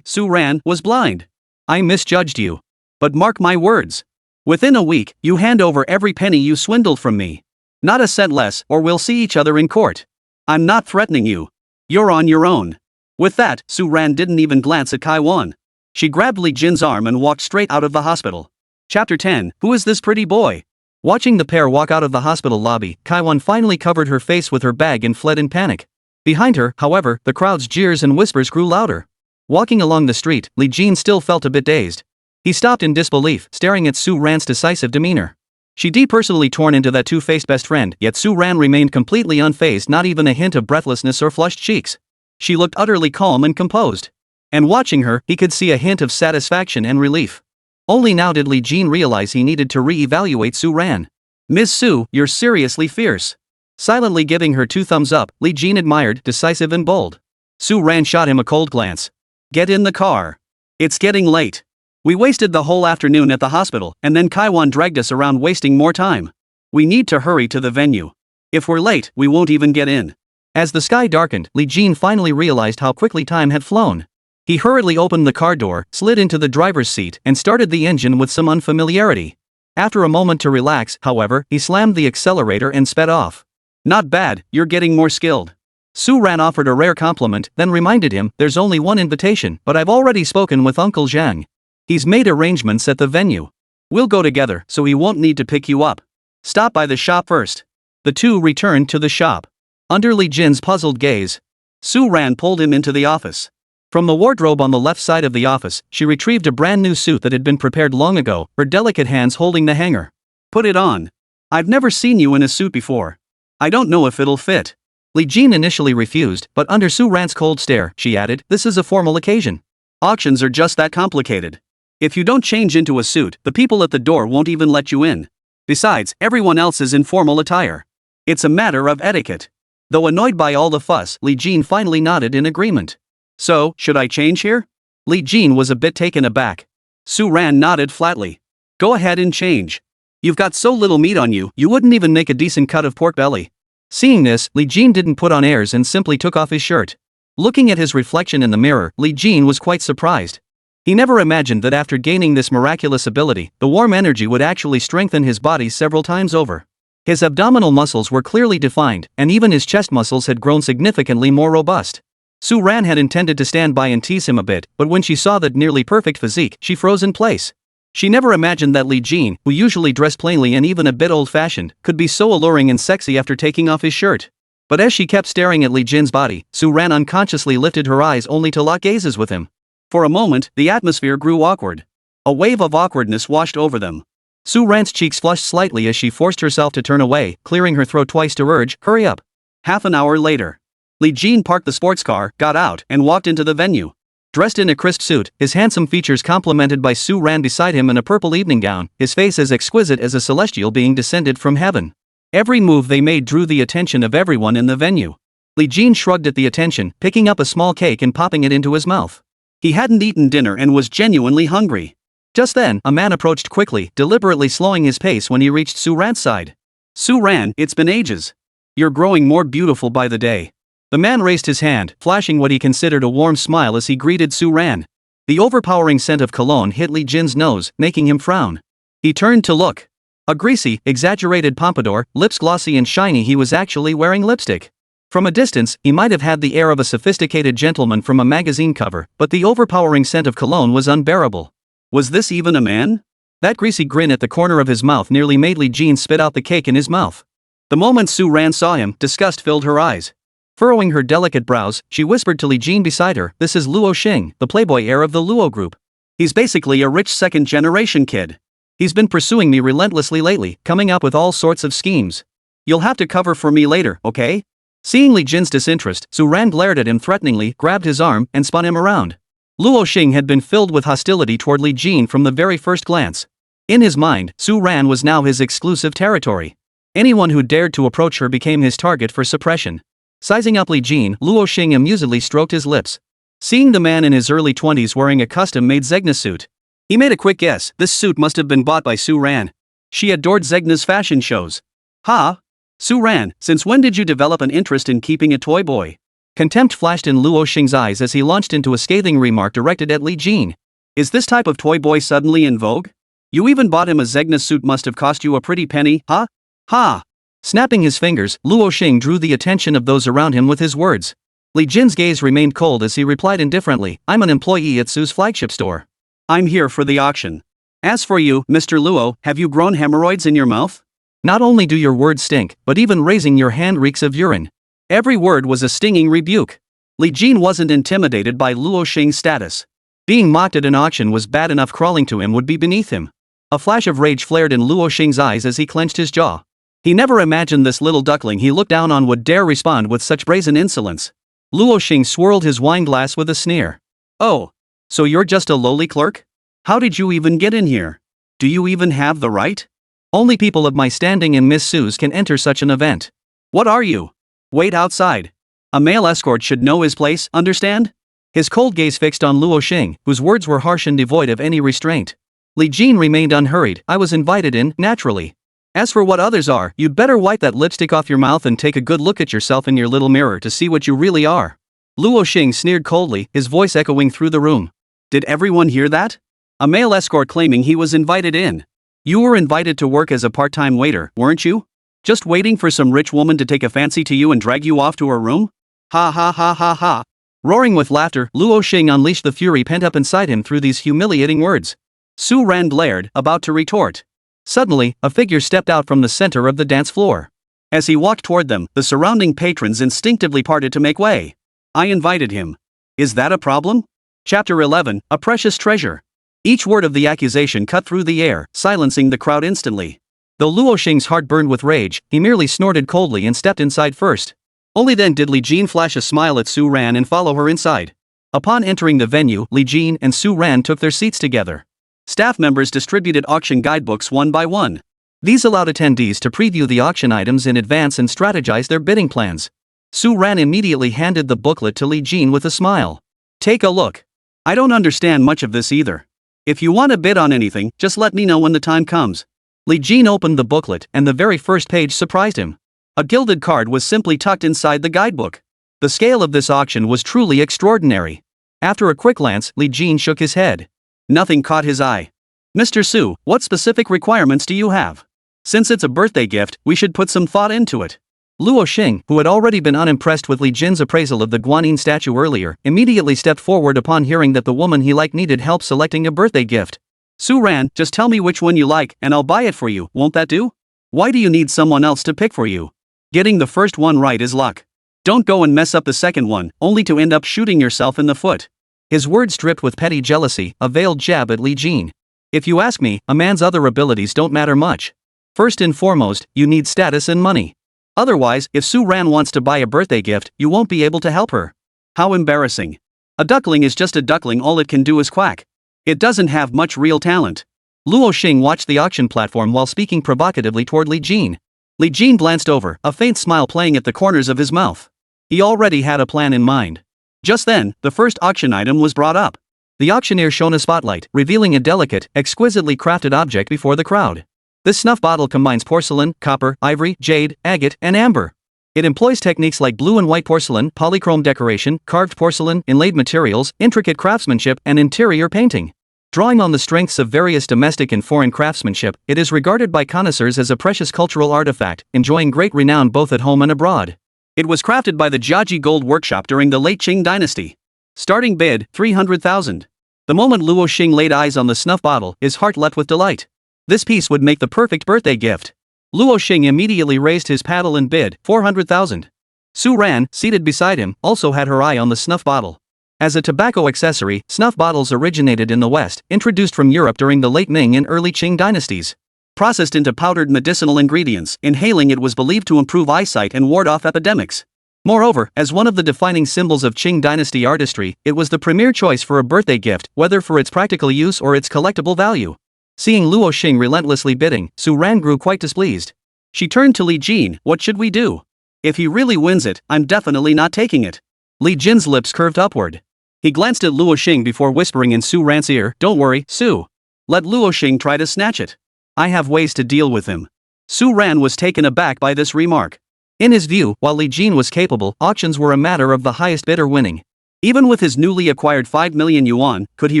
Su Ran, was blind. I misjudged you. But mark my words. Within a week, you hand over every penny you swindled from me. Not a cent less, or we'll see each other in court. I'm not threatening you. You're on your own. With that, Su Ran didn't even glance at Kai Wan. She grabbed Li Jin's arm and walked straight out of the hospital. Chapter 10, Who is this pretty boy? Watching the pair walk out of the hospital lobby, Kai Wan finally covered her face with her bag and fled in panic. Behind her, however, the crowd's jeers and whispers grew louder. Walking along the street, Li Jin still felt a bit dazed. He stopped in disbelief, staring at Su Ran's decisive demeanor. She'd personally torn into that two-faced best friend, yet Su Ran remained completely unfazed, not even a hint of breathlessness or flushed cheeks. She looked utterly calm and composed. And watching her, he could see a hint of satisfaction and relief. Only now did Li Jin realize he needed to re-evaluate Su Ran. Ms. Su, you're seriously fierce. Silently giving her 2 thumbs up, Li Jin admired, decisive and bold. Su Ran shot him a cold glance. Get in the car. It's getting late. We wasted the whole afternoon at the hospital, and then Kai Wan dragged us around wasting more time. We need to hurry to the venue. If we're late, we won't even get in. As the sky darkened, Li Jin finally realized how quickly time had flown. He hurriedly opened the car door, slid into the driver's seat, and started the engine with some unfamiliarity. After a moment to relax, however, he slammed the accelerator and sped off. Not bad, you're getting more skilled. Su Ran offered a rare compliment, then reminded him, there's only one invitation, but I've already spoken with Uncle Zhang. He's made arrangements at the venue. We'll go together, so he won't need to pick you up. Stop by the shop first. The two returned to the shop. Under Li Jin's puzzled gaze, Su Ran pulled him into the office. From the wardrobe on the left side of the office, she retrieved a brand new suit that had been prepared long ago, her delicate hands holding the hanger. Put it on. I've never seen you in a suit before. I don't know if it'll fit. Li Jin initially refused, but under Su Ran's cold stare, she added, this is a formal occasion. Auctions are just that complicated. If you don't change into a suit, the people at the door won't even let you in. Besides, everyone else is in formal attire. It's a matter of etiquette. Though annoyed by all the fuss, Li Jin finally nodded in agreement. So, should I change here? Li Jin was a bit taken aback. Su Ran nodded flatly. Go ahead and change. You've got so little meat on you, you wouldn't even make a decent cut of pork belly. Seeing this, Li Jin didn't put on airs and simply took off his shirt. Looking at his reflection in the mirror, Li Jin was quite surprised. He never imagined that after gaining this miraculous ability, the warm energy would actually strengthen his body several times over. His abdominal muscles were clearly defined, and even his chest muscles had grown significantly more robust. Su Ran had intended to stand by and tease him a bit, but when she saw that nearly perfect physique, she froze in place. She never imagined that Li Jin, who usually dressed plainly and even a bit old-fashioned, could be so alluring and sexy after taking off his shirt. But as she kept staring at Li Jin's body, Su Ran unconsciously lifted her eyes only to lock gazes with him. For a moment, the atmosphere grew awkward. A wave of awkwardness washed over them. Su Ran's cheeks flushed slightly as she forced herself to turn away, clearing her throat twice to urge, hurry up. Half an hour later, Li Jin parked the sports car, got out, and walked into the venue. Dressed in a crisp suit, his handsome features complemented by Su Ran beside him in a purple evening gown, his face as exquisite as a celestial being descended from heaven. Every move they made drew the attention of everyone in the venue. Li Jin shrugged at the attention, picking up a small cake and popping it into his mouth. He hadn't eaten dinner and was genuinely hungry. Just then, a man approached quickly, deliberately slowing his pace when he reached Su Ran's side. Su Ran, it's been ages. You're growing more beautiful by the day. The man raised his hand, flashing what he considered a warm smile as he greeted Su Ran. The overpowering scent of cologne hit Li Jin's nose, making him frown. He turned to look. A greasy, exaggerated pompadour, lips glossy and shiny. He was actually wearing lipstick. From a distance, he might have had the air of a sophisticated gentleman from a magazine cover, but the overpowering scent of cologne was unbearable. Was this even a man? That greasy grin at the corner of his mouth nearly made Li Jin spit out the cake in his mouth. The moment Su Ran saw him, disgust filled her eyes. Furrowing her delicate brows, she whispered to Li Jin beside her, "This is Luo Xing, the playboy heir of the Luo group. He's basically a rich second-generation kid. He's been pursuing me relentlessly lately, coming up with all sorts of schemes. You'll have to cover for me later, okay?" Seeing Li Jin's disinterest, Su Ran glared at him threateningly, grabbed his arm, and spun him around. Luo Xing had been filled with hostility toward Li Jin from the very first glance. In his mind, Su Ran was now his exclusive territory. Anyone who dared to approach her became his target for suppression. Sizing up Li Jin, Luo Xing amusedly stroked his lips. Seeing the man in his early 20s wearing a custom-made Zegna suit, he made a quick guess. This suit must have been bought by Su Ran. She adored Zegna's fashion shows. "Ha? Su Ran, since when did you develop an interest in keeping a toy boy?" Contempt flashed in Luo Xing's eyes as he launched into a scathing remark directed at Li Jin. "Is this type of toy boy suddenly in vogue? You even bought him a Zegna suit, must have cost you a pretty penny, huh? Ha!" Snapping his fingers, Luo Xing drew the attention of those around him with his words. Li Jin's gaze remained cold as he replied indifferently, "I'm an employee at Su's flagship store. I'm here for the auction. As for you, Mr. Luo, have you grown hemorrhoids in your mouth? Not only do your words stink, but even raising your hand reeks of urine." Every word was a stinging rebuke. Li Jin wasn't intimidated by Luo Xing's status. Being mocked at an auction was bad enough, crawling to him would be beneath him. A flash of rage flared in Luo Xing's eyes as he clenched his jaw. He never imagined this little duckling he looked down on would dare respond with such brazen insolence. Luo Xing swirled his wineglass with a sneer. "Oh, so you're just a lowly clerk? How did you even get in here? Do you even have the right? Only people of my standing in Miss Su's can enter such an event. What are you? Wait outside. A male escort should know his place, understand?" His cold gaze fixed on Luo Xing, whose words were harsh and devoid of any restraint. Li Jin remained unhurried. "I was invited in, naturally. As for what others are, you'd better wipe that lipstick off your mouth and take a good look at yourself in your little mirror to see what you really are." Luo Xing sneered coldly, his voice echoing through the room. Did everyone hear that? A male escort claiming he was invited in. You were invited to work as a part-time waiter, weren't you? Just waiting for some rich woman to take a fancy to you and drag you off to her room? Ha ha ha ha ha. Roaring with laughter, Luo Xing unleashed the fury pent up inside him through these humiliating words. Su Ran glared, about to retort. Suddenly, a figure stepped out from the center of the dance floor. As he walked toward them, the surrounding patrons instinctively parted to make way. I invited him. Is that a problem? Chapter 11, A Precious Treasure. Each word of the accusation cut through the air, silencing the crowd instantly. Though Luo Xing's heart burned with rage, he merely snorted coldly and stepped inside first. Only then did Li Jin flash a smile at Su Ran and follow her inside. Upon entering the venue, Li Jin and Su Ran took their seats together. Staff members distributed auction guidebooks one by one. These allowed attendees to preview the auction items in advance and strategize their bidding plans. Su Ran immediately handed the booklet to Li Jin with a smile. Take a look. I don't understand much of this either. If you want to bid on anything, just let me know when the time comes. Li Jin opened the booklet, and the very first page surprised him. A gilded card was simply tucked inside the guidebook. The scale of this auction was truly extraordinary. After a quick glance, Li Jin shook his head. Nothing caught his eye. Mr. Su, what specific requirements do you have? Since it's a birthday gift, we should put some thought into it. Luo Xing, who had already been unimpressed with Li Jin's appraisal of the Guanyin statue earlier, immediately stepped forward upon hearing that the woman he liked needed help selecting a birthday gift. Su Ran, just tell me which one you like, and I'll buy it for you, won't that do? Why do you need someone else to pick for you? Getting the first one right is luck. Don't go and mess up the second one, only to end up shooting yourself in the foot. His words dripped with petty jealousy, a veiled jab at Li Jin. If you ask me, a man's other abilities don't matter much. First and foremost, you need status and money. Otherwise, if Su Ran wants to buy a birthday gift, you won't be able to help her. How embarrassing. A duckling is just a duckling, all it can do is quack. It doesn't have much real talent. Luo Xing watched the auction platform while speaking provocatively toward Li Jin. Li Jin glanced over, a faint smile playing at the corners of his mouth. He already had a plan in mind. Just then, the first auction item was brought up. The auctioneer shone a spotlight, revealing a delicate, exquisitely crafted object before the crowd. This snuff bottle combines porcelain, copper, ivory, jade, agate, and amber. It employs techniques like blue and white porcelain, polychrome decoration, carved porcelain, inlaid materials, intricate craftsmanship, and interior painting. Drawing on the strengths of various domestic and foreign craftsmanship, it is regarded by connoisseurs as a precious cultural artifact, enjoying great renown both at home and abroad. It was crafted by the Jiaji Gold Workshop during the late Qing dynasty. Starting bid, 300,000. The moment Luo Xing laid eyes on the snuff bottle, his heart leapt with delight. This piece would make the perfect birthday gift. Luo Xing immediately raised his paddle and bid, 400,000. Su Ran, seated beside him, also had her eye on the snuff bottle. As a tobacco accessory, snuff bottles originated in the West, introduced from Europe during the late Ming and early Qing dynasties. Processed into powdered medicinal ingredients, inhaling it was believed to improve eyesight and ward off epidemics. Moreover, as one of the defining symbols of Qing dynasty artistry, it was the premier choice for a birthday gift, whether for its practical use or its collectible value. Seeing Luo Xing relentlessly bidding, Su Ran grew quite displeased. She turned to Li Jin. What should we do? If he really wins it, I'm definitely not taking it. Li Jin's lips curved upward. He glanced at Luo Xing before whispering in Su Ran's ear, don't worry, Su. Let Luo Xing try to snatch it. I have ways to deal with him. Su Ran was taken aback by this remark. In his view, while Li Jin was capable, auctions were a matter of the highest bidder winning. Even with his newly acquired 5 million yuan, could he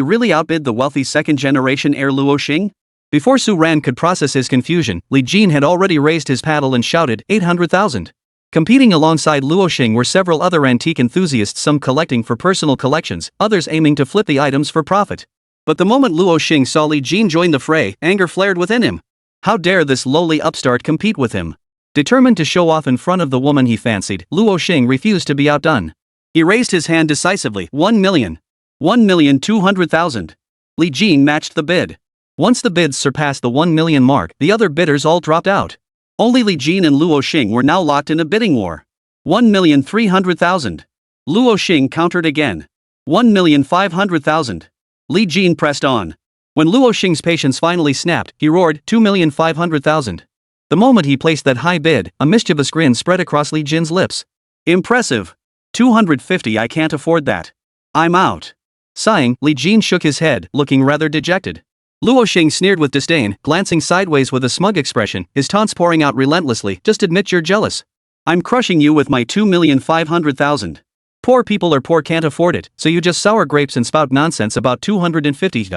really outbid the wealthy second-generation heir Luo Xing? Before Su Ran could process his confusion, Li Jin had already raised his paddle and shouted, 800,000. Competing alongside Luo Xing were several other antique enthusiasts, some collecting for personal collections, others aiming to flip the items for profit. But the moment Luo Xing saw Li Jin join the fray, anger flared within him. How dare this lowly upstart compete with him? Determined to show off in front of the woman he fancied, Luo Xing refused to be outdone. He raised his hand decisively, 1 million. 1,200,000. Li Jin matched the bid. Once the bids surpassed the 1 million mark, the other bidders all dropped out. Only Li Jin and Luo Xing were now locked in a bidding war. 1,300,000. Luo Xing countered again. 1,500,000. Li Jin pressed on. When Luo Xing's patience finally snapped, he roared, 2,500,000. The moment he placed that high bid, a mischievous grin spread across Li Jin's lips. Impressive. 250, I can't afford that. I'm out. Sighing, Li Jin shook his head, looking rather dejected. Luo Xing sneered with disdain, glancing sideways with a smug expression, his taunts pouring out relentlessly, just admit you're jealous. I'm crushing you with my 2,500,000. Poor people are poor, can't afford it, so you just sour grapes and spout nonsense about 250.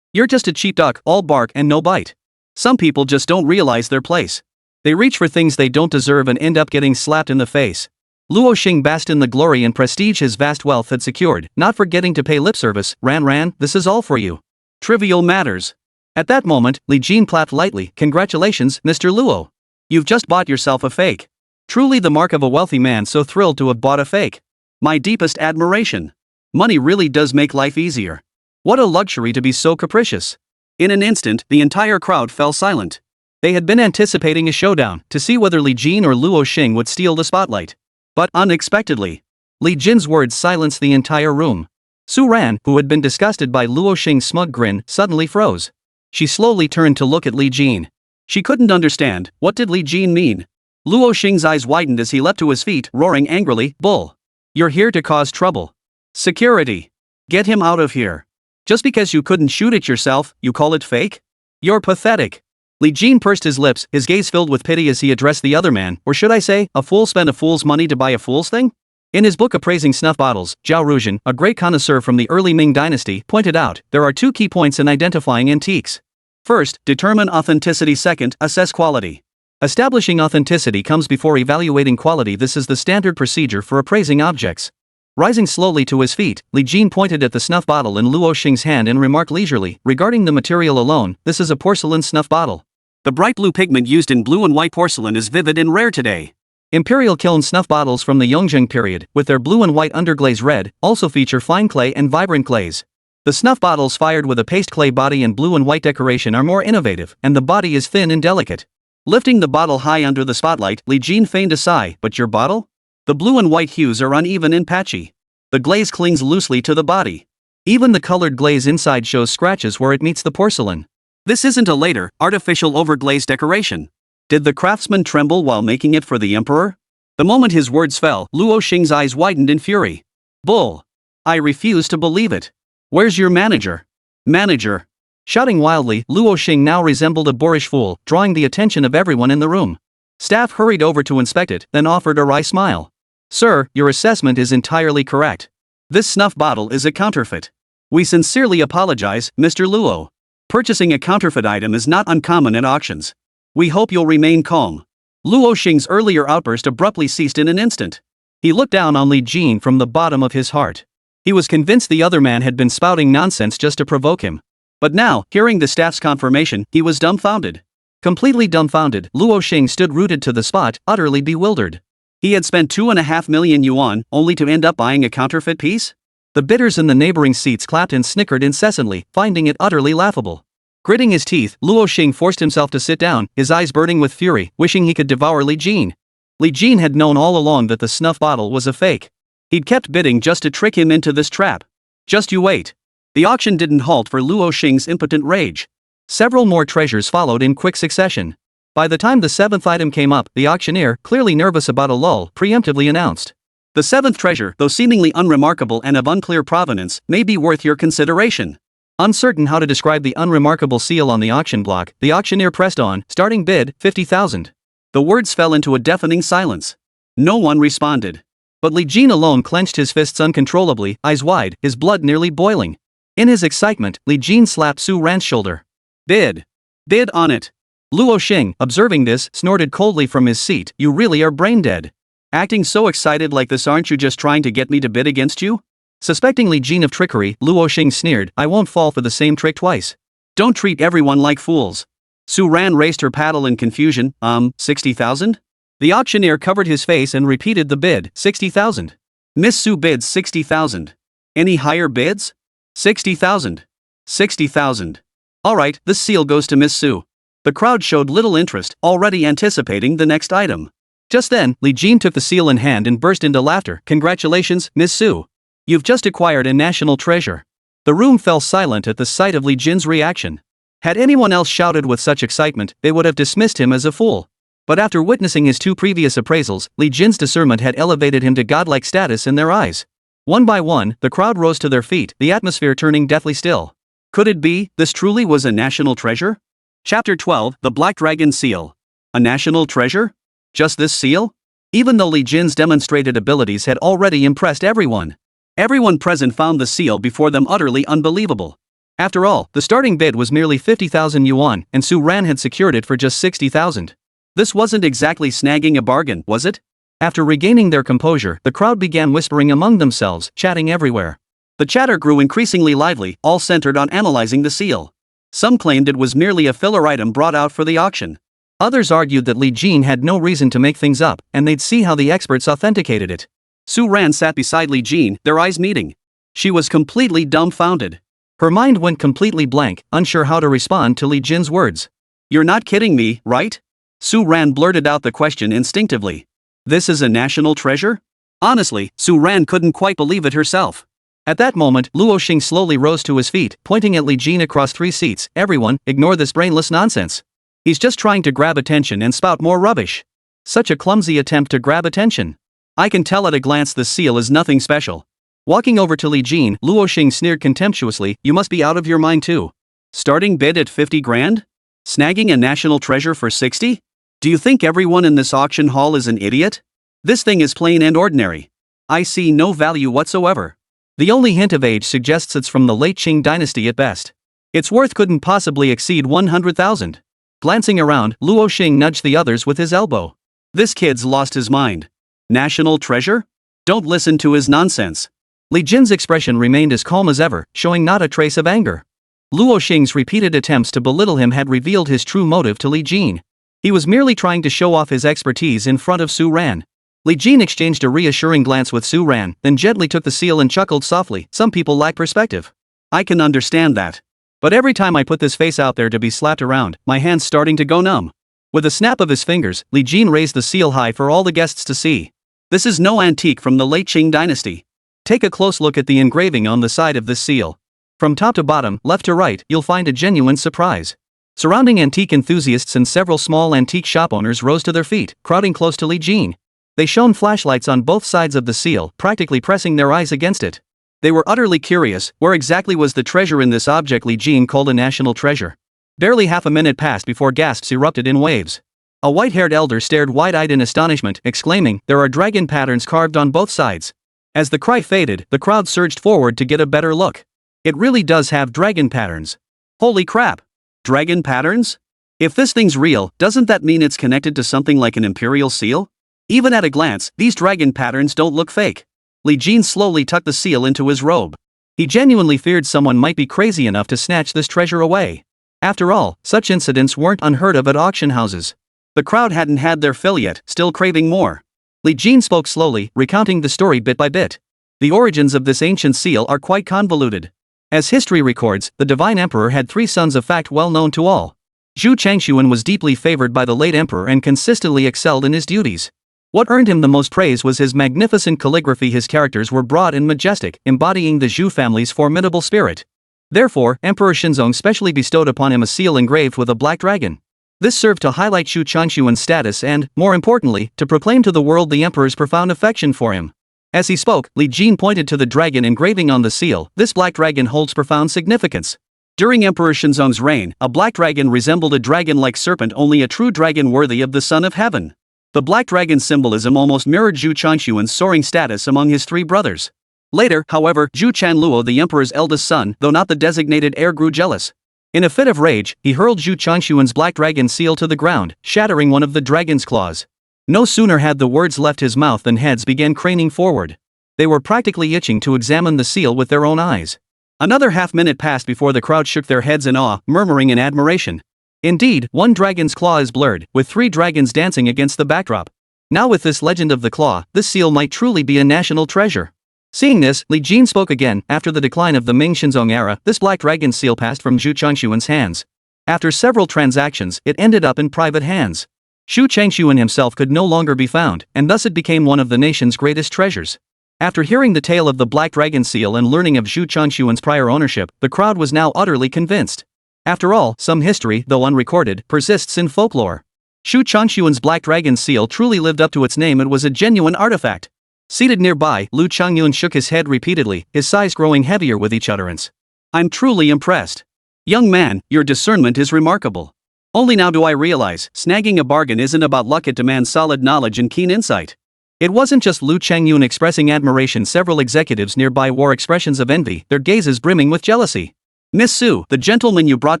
You're just a cheap duck, all bark and no bite. Some people just don't realize their place. They reach for things they don't deserve and end up getting slapped in the face. Luo Xing basked in the glory and prestige his vast wealth had secured, not forgetting to pay lip service. Ran, this is all for you. Trivial matters. At that moment, Li Jin clapped lightly. Congratulations, Mr. Luo. You've just bought yourself a fake. Truly the mark of a wealthy man, so thrilled to have bought a fake. My deepest admiration. Money really does make life easier. What a luxury to be so capricious. In an instant, the entire crowd fell silent. They had been anticipating a showdown, to see whether Li Jin or Luo Xing would steal the spotlight. But, unexpectedly, Li Jin's words silenced the entire room. Su Ran, who had been disgusted by Luo Xing's smug grin, suddenly froze. She slowly turned to look at Li Jin. She couldn't understand, what did Li Jin mean? Luo Xing's eyes widened as he leapt to his feet, roaring angrily, Bull. You're here to cause trouble. Security. Get him out of here. Just because you couldn't shoot it yourself, you call it fake? You're pathetic. Li Jin pursed his lips, his gaze filled with pity as he addressed the other man, or should I say, a fool spent a fool's money to buy a fool's thing? In his book Appraising Snuff Bottles, Zhao Ruzhen, a great connoisseur from the early Ming dynasty, pointed out, there are two key points in identifying antiques. First, determine authenticity. Second, assess quality. Establishing authenticity comes before evaluating quality. This is the standard procedure for appraising objects. Rising slowly to his feet, Li Jin pointed at the snuff bottle in Luo Xing's hand and remarked leisurely, regarding the material alone, this is a porcelain snuff bottle. The bright blue pigment used in blue and white porcelain is vivid and rare today. Imperial kiln snuff bottles from the Yongzheng period, with their blue and white underglaze red, also feature fine clay and vibrant glaze. The snuff bottles fired with a paste clay body and blue and white decoration are more innovative, and the body is thin and delicate. Lifting the bottle high under the spotlight, Li Jin feigned a sigh. But your bottle? The blue and white hues are uneven and patchy. The glaze clings loosely to the body. Even the colored glaze inside shows scratches where it meets the porcelain. This isn't a later, artificial overglaze decoration. Did the craftsman tremble while making it for the emperor? The moment his words fell, Luo Xing's eyes widened in fury. Bull! I refuse to believe it. Where's your manager? Manager! Shouting wildly, Luo Xing now resembled a boorish fool, drawing the attention of everyone in the room. Staff hurried over to inspect it, then offered a wry smile. Sir, your assessment is entirely correct. This snuff bottle is a counterfeit. We sincerely apologize, Mr. Luo. Purchasing a counterfeit item is not uncommon at auctions. We hope you'll remain calm. Luo Xing's earlier outburst abruptly ceased in an instant. He looked down on Li Jin from the bottom of his heart. He was convinced the other man had been spouting nonsense just to provoke him. But now, hearing the staff's confirmation, he was dumbfounded. Completely dumbfounded, Luo Xing stood rooted to the spot, utterly bewildered. He had spent 2.5 million yuan only to end up buying a counterfeit piece? The bidders in the neighboring seats clapped and snickered incessantly, finding it utterly laughable. Gritting his teeth, Luo Xing forced himself to sit down, his eyes burning with fury, wishing he could devour Li Jin. Li Jin had known all along that the snuff bottle was a fake. He'd kept bidding just to trick him into this trap. Just you wait. The auction didn't halt for Luo Xing's impotent rage. Several more treasures followed in quick succession. By the time the seventh item came up, the auctioneer, clearly nervous about a lull, preemptively announced. The seventh treasure, though seemingly unremarkable and of unclear provenance, may be worth your consideration. Uncertain how to describe the unremarkable seal on the auction block, the auctioneer pressed on, starting bid, 50,000. The words fell into a deafening silence. No one responded. But Li Jin alone clenched his fists uncontrollably, eyes wide, his blood nearly boiling. In his excitement, Li Jin slapped Su Ran's shoulder. Bid. Bid on it. Luo Xing, observing this, snorted coldly from his seat. You really are brain dead. Acting so excited like this, aren't you just trying to get me to bid against you? Suspecting Li Jin of trickery, Luo Xing sneered, I won't fall for the same trick twice. Don't treat everyone like fools. Su Ran raised her paddle in confusion. 60,000? The auctioneer covered his face and repeated the bid, 60,000. Miss Su bids 60,000. Any higher bids? 60,000. 60,000. Alright, this seal goes to Miss Su. The crowd showed little interest, already anticipating the next item. Just then, Li Jin took the seal in hand and burst into laughter. Congratulations, Miss Su. You've just acquired a national treasure. The room fell silent at the sight of Li Jin's reaction. Had anyone else shouted with such excitement, they would have dismissed him as a fool. But after witnessing his two previous appraisals, Li Jin's discernment had elevated him to godlike status in their eyes. One by one, the crowd rose to their feet, the atmosphere turning deathly still. Could it be, this truly was a national treasure? Chapter 12, The Black Dragon Seal. A national treasure? Just this seal? Even though Li Jin's demonstrated abilities had already impressed everyone. Everyone present found the seal before them utterly unbelievable. After all, the starting bid was merely 50,000 yuan, and Su Ran had secured it for just 60,000. This wasn't exactly snagging a bargain, was it? After regaining their composure, the crowd began whispering among themselves, chatting everywhere. The chatter grew increasingly lively, all centered on analyzing the seal. Some claimed it was merely a filler item brought out for the auction. Others argued that Li Jin had no reason to make things up, and they'd see how the experts authenticated it. Su Ran sat beside Li Jin, their eyes meeting. She was completely dumbfounded. Her mind went completely blank, unsure how to respond to Li Jin's words. You're not kidding me, right? Su Ran blurted out the question instinctively. This is a national treasure? Honestly, Su Ran couldn't quite believe it herself. At that moment, Luo Xing slowly rose to his feet, pointing at Li Jin across 3 seats. Everyone, ignore this brainless nonsense. He's just trying to grab attention and spout more rubbish. Such a clumsy attempt to grab attention. I can tell at a glance the seal is nothing special. Walking over to Li Jin, Luo Xing sneered contemptuously, you must be out of your mind too. Starting bid at 50 grand? Snagging a national treasure for 60? Do you think everyone in this auction hall is an idiot? This thing is plain and ordinary. I see no value whatsoever. The only hint of age suggests it's from the late Qing dynasty at best. Its worth couldn't possibly exceed 100,000. Glancing around, Luo Xing nudged the others with his elbow. This kid's lost his mind. National treasure? Don't listen to his nonsense. Li Jin's expression remained as calm as ever, showing not a trace of anger. Luo Xing's repeated attempts to belittle him had revealed his true motive to Li Jin. He was merely trying to show off his expertise in front of Su Ran. Li Jin exchanged a reassuring glance with Su Ran, then gently took the seal and chuckled softly. Some people lack perspective. I can understand that. But every time I put this face out there to be slapped around, my hand's starting to go numb. With a snap of his fingers, Li Jin raised the seal high for all the guests to see. This is no antique from the late Qing dynasty. Take a close look at the engraving on the side of this seal. From top to bottom, left to right, you'll find a genuine surprise. Surrounding antique enthusiasts and several small antique shop owners rose to their feet, crowding close to Li Jin. They shone flashlights on both sides of the seal, practically pressing their eyes against it. They were utterly curious, where exactly was the treasure in this object Li Jin called a national treasure? Barely half a minute passed before gasps erupted in waves. A white-haired elder stared wide-eyed in astonishment, exclaiming, there are dragon patterns carved on both sides. As the cry faded, the crowd surged forward to get a better look. It really does have dragon patterns. Holy crap! Dragon patterns? If this thing's real, doesn't that mean it's connected to something like an imperial seal? Even at a glance, these dragon patterns don't look fake. Li Jin slowly tucked the seal into his robe. He genuinely feared someone might be crazy enough to snatch this treasure away. After all, such incidents weren't unheard of at auction houses. The crowd hadn't had their fill yet, still craving more. Li Jin spoke slowly, recounting the story bit by bit. The origins of this ancient seal are quite convoluted. As history records, the divine emperor had 3 sons, a fact well known to all. Zhu Changshuan was deeply favored by the late emperor and consistently excelled in his duties. What earned him the most praise was his magnificent calligraphy. His characters were broad and majestic, embodying the Zhu family's formidable spirit. Therefore, Emperor Shenzong specially bestowed upon him a seal engraved with a black dragon. This served to highlight Zhu Changshuan's status and, more importantly, to proclaim to the world the emperor's profound affection for him. As he spoke, Li Jin pointed to the dragon engraving on the seal. This black dragon holds profound significance. During Emperor Shenzong's reign, a black dragon resembled a dragon-like serpent, only a true dragon worthy of the Son of Heaven. The black dragon symbolism almost mirrored Zhu Changshuan's soaring status among his 3 brothers. Later, however, Zhu Chanluo, the emperor's eldest son, though not the designated heir, grew jealous. In a fit of rage, he hurled Zhu Changshuan's black dragon seal to the ground, shattering one of the dragon's claws. No sooner had the words left his mouth than heads began craning forward. They were practically itching to examine the seal with their own eyes. Another half-minute passed before the crowd shook their heads in awe, murmuring in admiration. Indeed, one dragon's claw is blurred, with 3 dragons dancing against the backdrop. Now with this legend of the claw, this seal might truly be a national treasure. Seeing this, Li Jin spoke again. After the decline of the Ming Shenzong era, this black dragon seal passed from Zhu Changshuan's hands. After several transactions, it ended up in private hands. Zhu Changshuan himself could no longer be found, and thus it became one of the nation's greatest treasures. After hearing the tale of the black dragon seal and learning of Zhu Changshuan's prior ownership, the crowd was now utterly convinced. After all, some history, though unrecorded, persists in folklore. Zhu Changshuan's black dragon seal truly lived up to its name. It was a genuine artifact. Seated nearby, Lu Changyun shook his head repeatedly, his sighs growing heavier with each utterance. I'm truly impressed. Young man, your discernment is remarkable. Only now do I realize, snagging a bargain isn't about luck, it demands solid knowledge and keen insight. It wasn't just Lu Changyun expressing admiration. Several executives nearby wore expressions of envy, their gazes brimming with jealousy. Miss Su, the gentleman you brought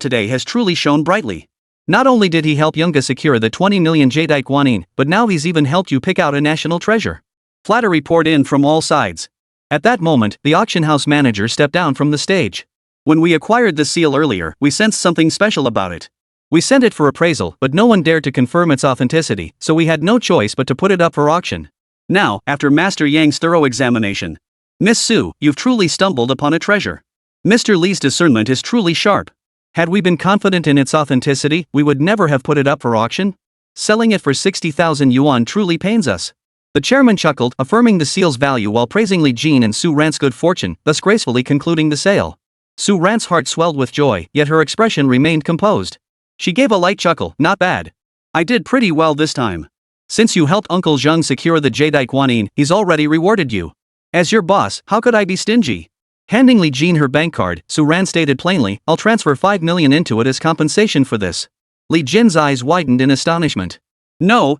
today has truly shone brightly. Not only did he help Yunga secure the 20 million jadeite guanin, but now he's even helped you pick out a national treasure. Flattery poured in from all sides. At that moment, the auction house manager stepped down from the stage. When we acquired the seal earlier, we sensed something special about it. We sent it for appraisal, but no one dared to confirm its authenticity, so we had no choice but to put it up for auction. Now, after Master Yang's thorough examination, Miss Su, you've truly stumbled upon a treasure. Mr. Li's discernment is truly sharp. Had we been confident in its authenticity, we would never have put it up for auction. Selling it for 60,000 yuan truly pains us. The chairman chuckled, affirming the seal's value while praising Li Jin and Su Ran's good fortune, thus gracefully concluding the sale. Su Ran's heart swelled with joy, yet her expression remained composed. She gave a light chuckle. Not bad. I did pretty well this time. Since you helped Uncle Zheng secure the jadeite guanin, he's already rewarded you. As your boss, how could I be stingy? Handing Li Jin her bank card, Su Ran stated plainly, I'll transfer 5 million into it as compensation for this. Li Jin's eyes widened in astonishment. No.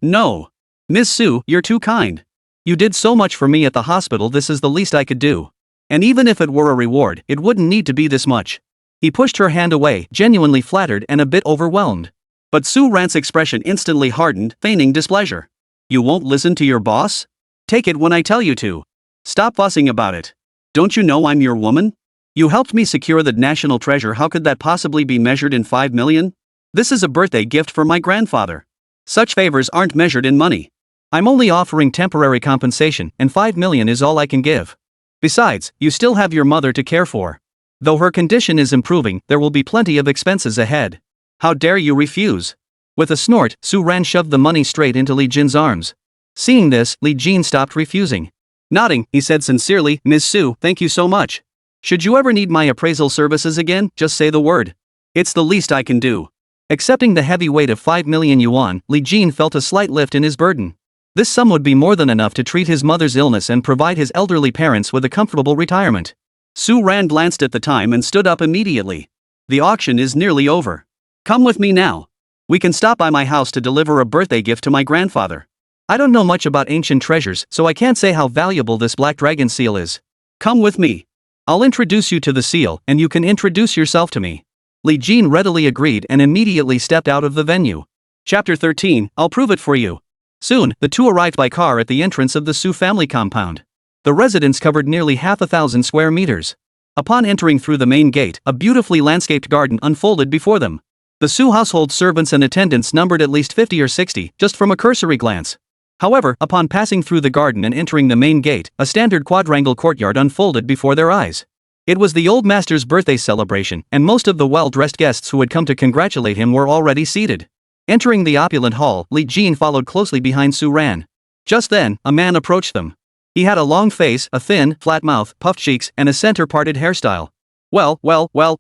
Miss Su, you're too kind. You did so much for me at the hospital, this is the least I could do. And even if it were a reward, it wouldn't need to be this much. He pushed her hand away, genuinely flattered and a bit overwhelmed. But Su Ran's expression instantly hardened, feigning displeasure. You won't listen to your boss? Take it when I tell you to. Stop fussing about it. Don't you know I'm your woman? You helped me secure the national treasure, how could that possibly be measured in 5 million? This is a birthday gift for my grandfather. Such favors aren't measured in money. I'm only offering temporary compensation, and 5 million is all I can give. Besides, you still have your mother to care for. Though her condition is improving, there will be plenty of expenses ahead. How dare you refuse? With a snort, Su Ran shoved the money straight into Li Jin's arms. Seeing this, Li Jin stopped refusing. Nodding, he said sincerely, Ms. Su, thank you so much. Should you ever need my appraisal services again, just say the word. It's the least I can do. Accepting the heavy weight of 5 million yuan, Li Jin felt a slight lift in his burden. This sum would be more than enough to treat his mother's illness and provide his elderly parents with a comfortable retirement. Su Ran glanced at the time and stood up immediately. The auction is nearly over. Come with me now. We can stop by my house to deliver a birthday gift to my grandfather. I don't know much about ancient treasures, so I can't say how valuable this black dragon seal is. Come with me. I'll introduce you to the seal, and you can introduce yourself to me. Li Jin readily agreed and immediately stepped out of the venue. Chapter 13, I'll prove it for you. Soon, the two arrived by car at the entrance of the Su family compound. The residence covered nearly 1,000 square meters. Upon entering through the main gate, a beautifully landscaped garden unfolded before them. The Su household servants and attendants numbered at least 50 or 60, just from a cursory glance. However, upon passing through the garden and entering the main gate, a standard quadrangle courtyard unfolded before their eyes. It was the old master's birthday celebration, and most of the well-dressed guests who had come to congratulate him were already seated. Entering the opulent hall, Li Jin followed closely behind Su Ran. Just then, a man approached them. He had a long face, a thin, flat mouth, puffed cheeks, and a center-parted hairstyle. Well,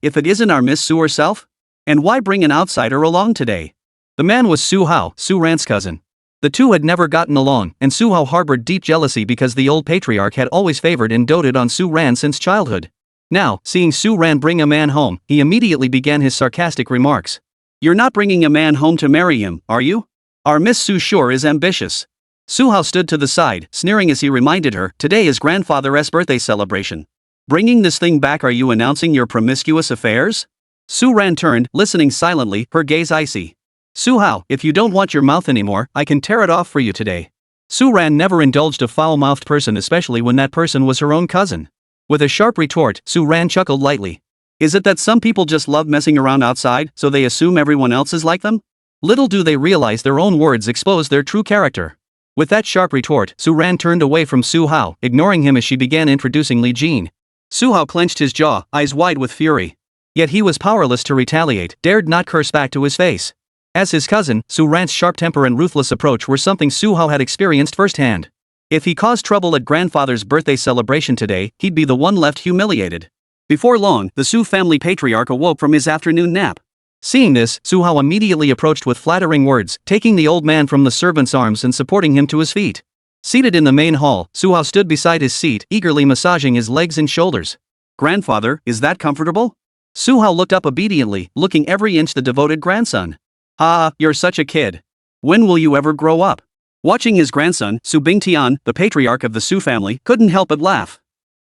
if it isn't our Miss Su herself? And why bring an outsider along today? The man was Su Hao, Su Ran's cousin. The two had never gotten along, and Su Hao harbored deep jealousy because the old patriarch had always favored and doted on Su Ran since childhood. Now, seeing Su Ran bring a man home, he immediately began his sarcastic remarks. You're not bringing a man home to marry him, are you? Our Miss Su sure is ambitious. Su Hao stood to the side, sneering as he reminded her, today is grandfather's birthday celebration. Bringing this thing back, are you announcing your promiscuous affairs? Su Ran turned, listening silently, her gaze icy. Su Hao, if you don't want your mouth anymore, I can tear it off for you today. Su Ran never indulged a foul-mouthed person, especially when that person was her own cousin. With a sharp retort, Su Ran chuckled lightly. Is it that some people just love messing around outside, so they assume everyone else is like them? Little do they realize their own words expose their true character. With that sharp retort, Su Ran turned away from Su Hao, ignoring him as she began introducing Li Jin. Su Hao clenched his jaw, eyes wide with fury. Yet he was powerless to retaliate, dared not curse back to his face. As his cousin, Su Ran's sharp temper and ruthless approach were something Su Hao had experienced firsthand. If he caused trouble at grandfather's birthday celebration today, he'd be the one left humiliated. Before long, the Su family patriarch awoke from his afternoon nap. Seeing this, Su Hao immediately approached with flattering words, taking the old man from the servant's arms and supporting him to his feet. Seated in the main hall, Su Hao stood beside his seat, eagerly massaging his legs and shoulders. Grandfather, is that comfortable? Su Hao looked up obediently, looking every inch the devoted grandson. Ah, you're such a kid. When will you ever grow up? Watching his grandson, Su Bingtian, the patriarch of the Su family, couldn't help but laugh.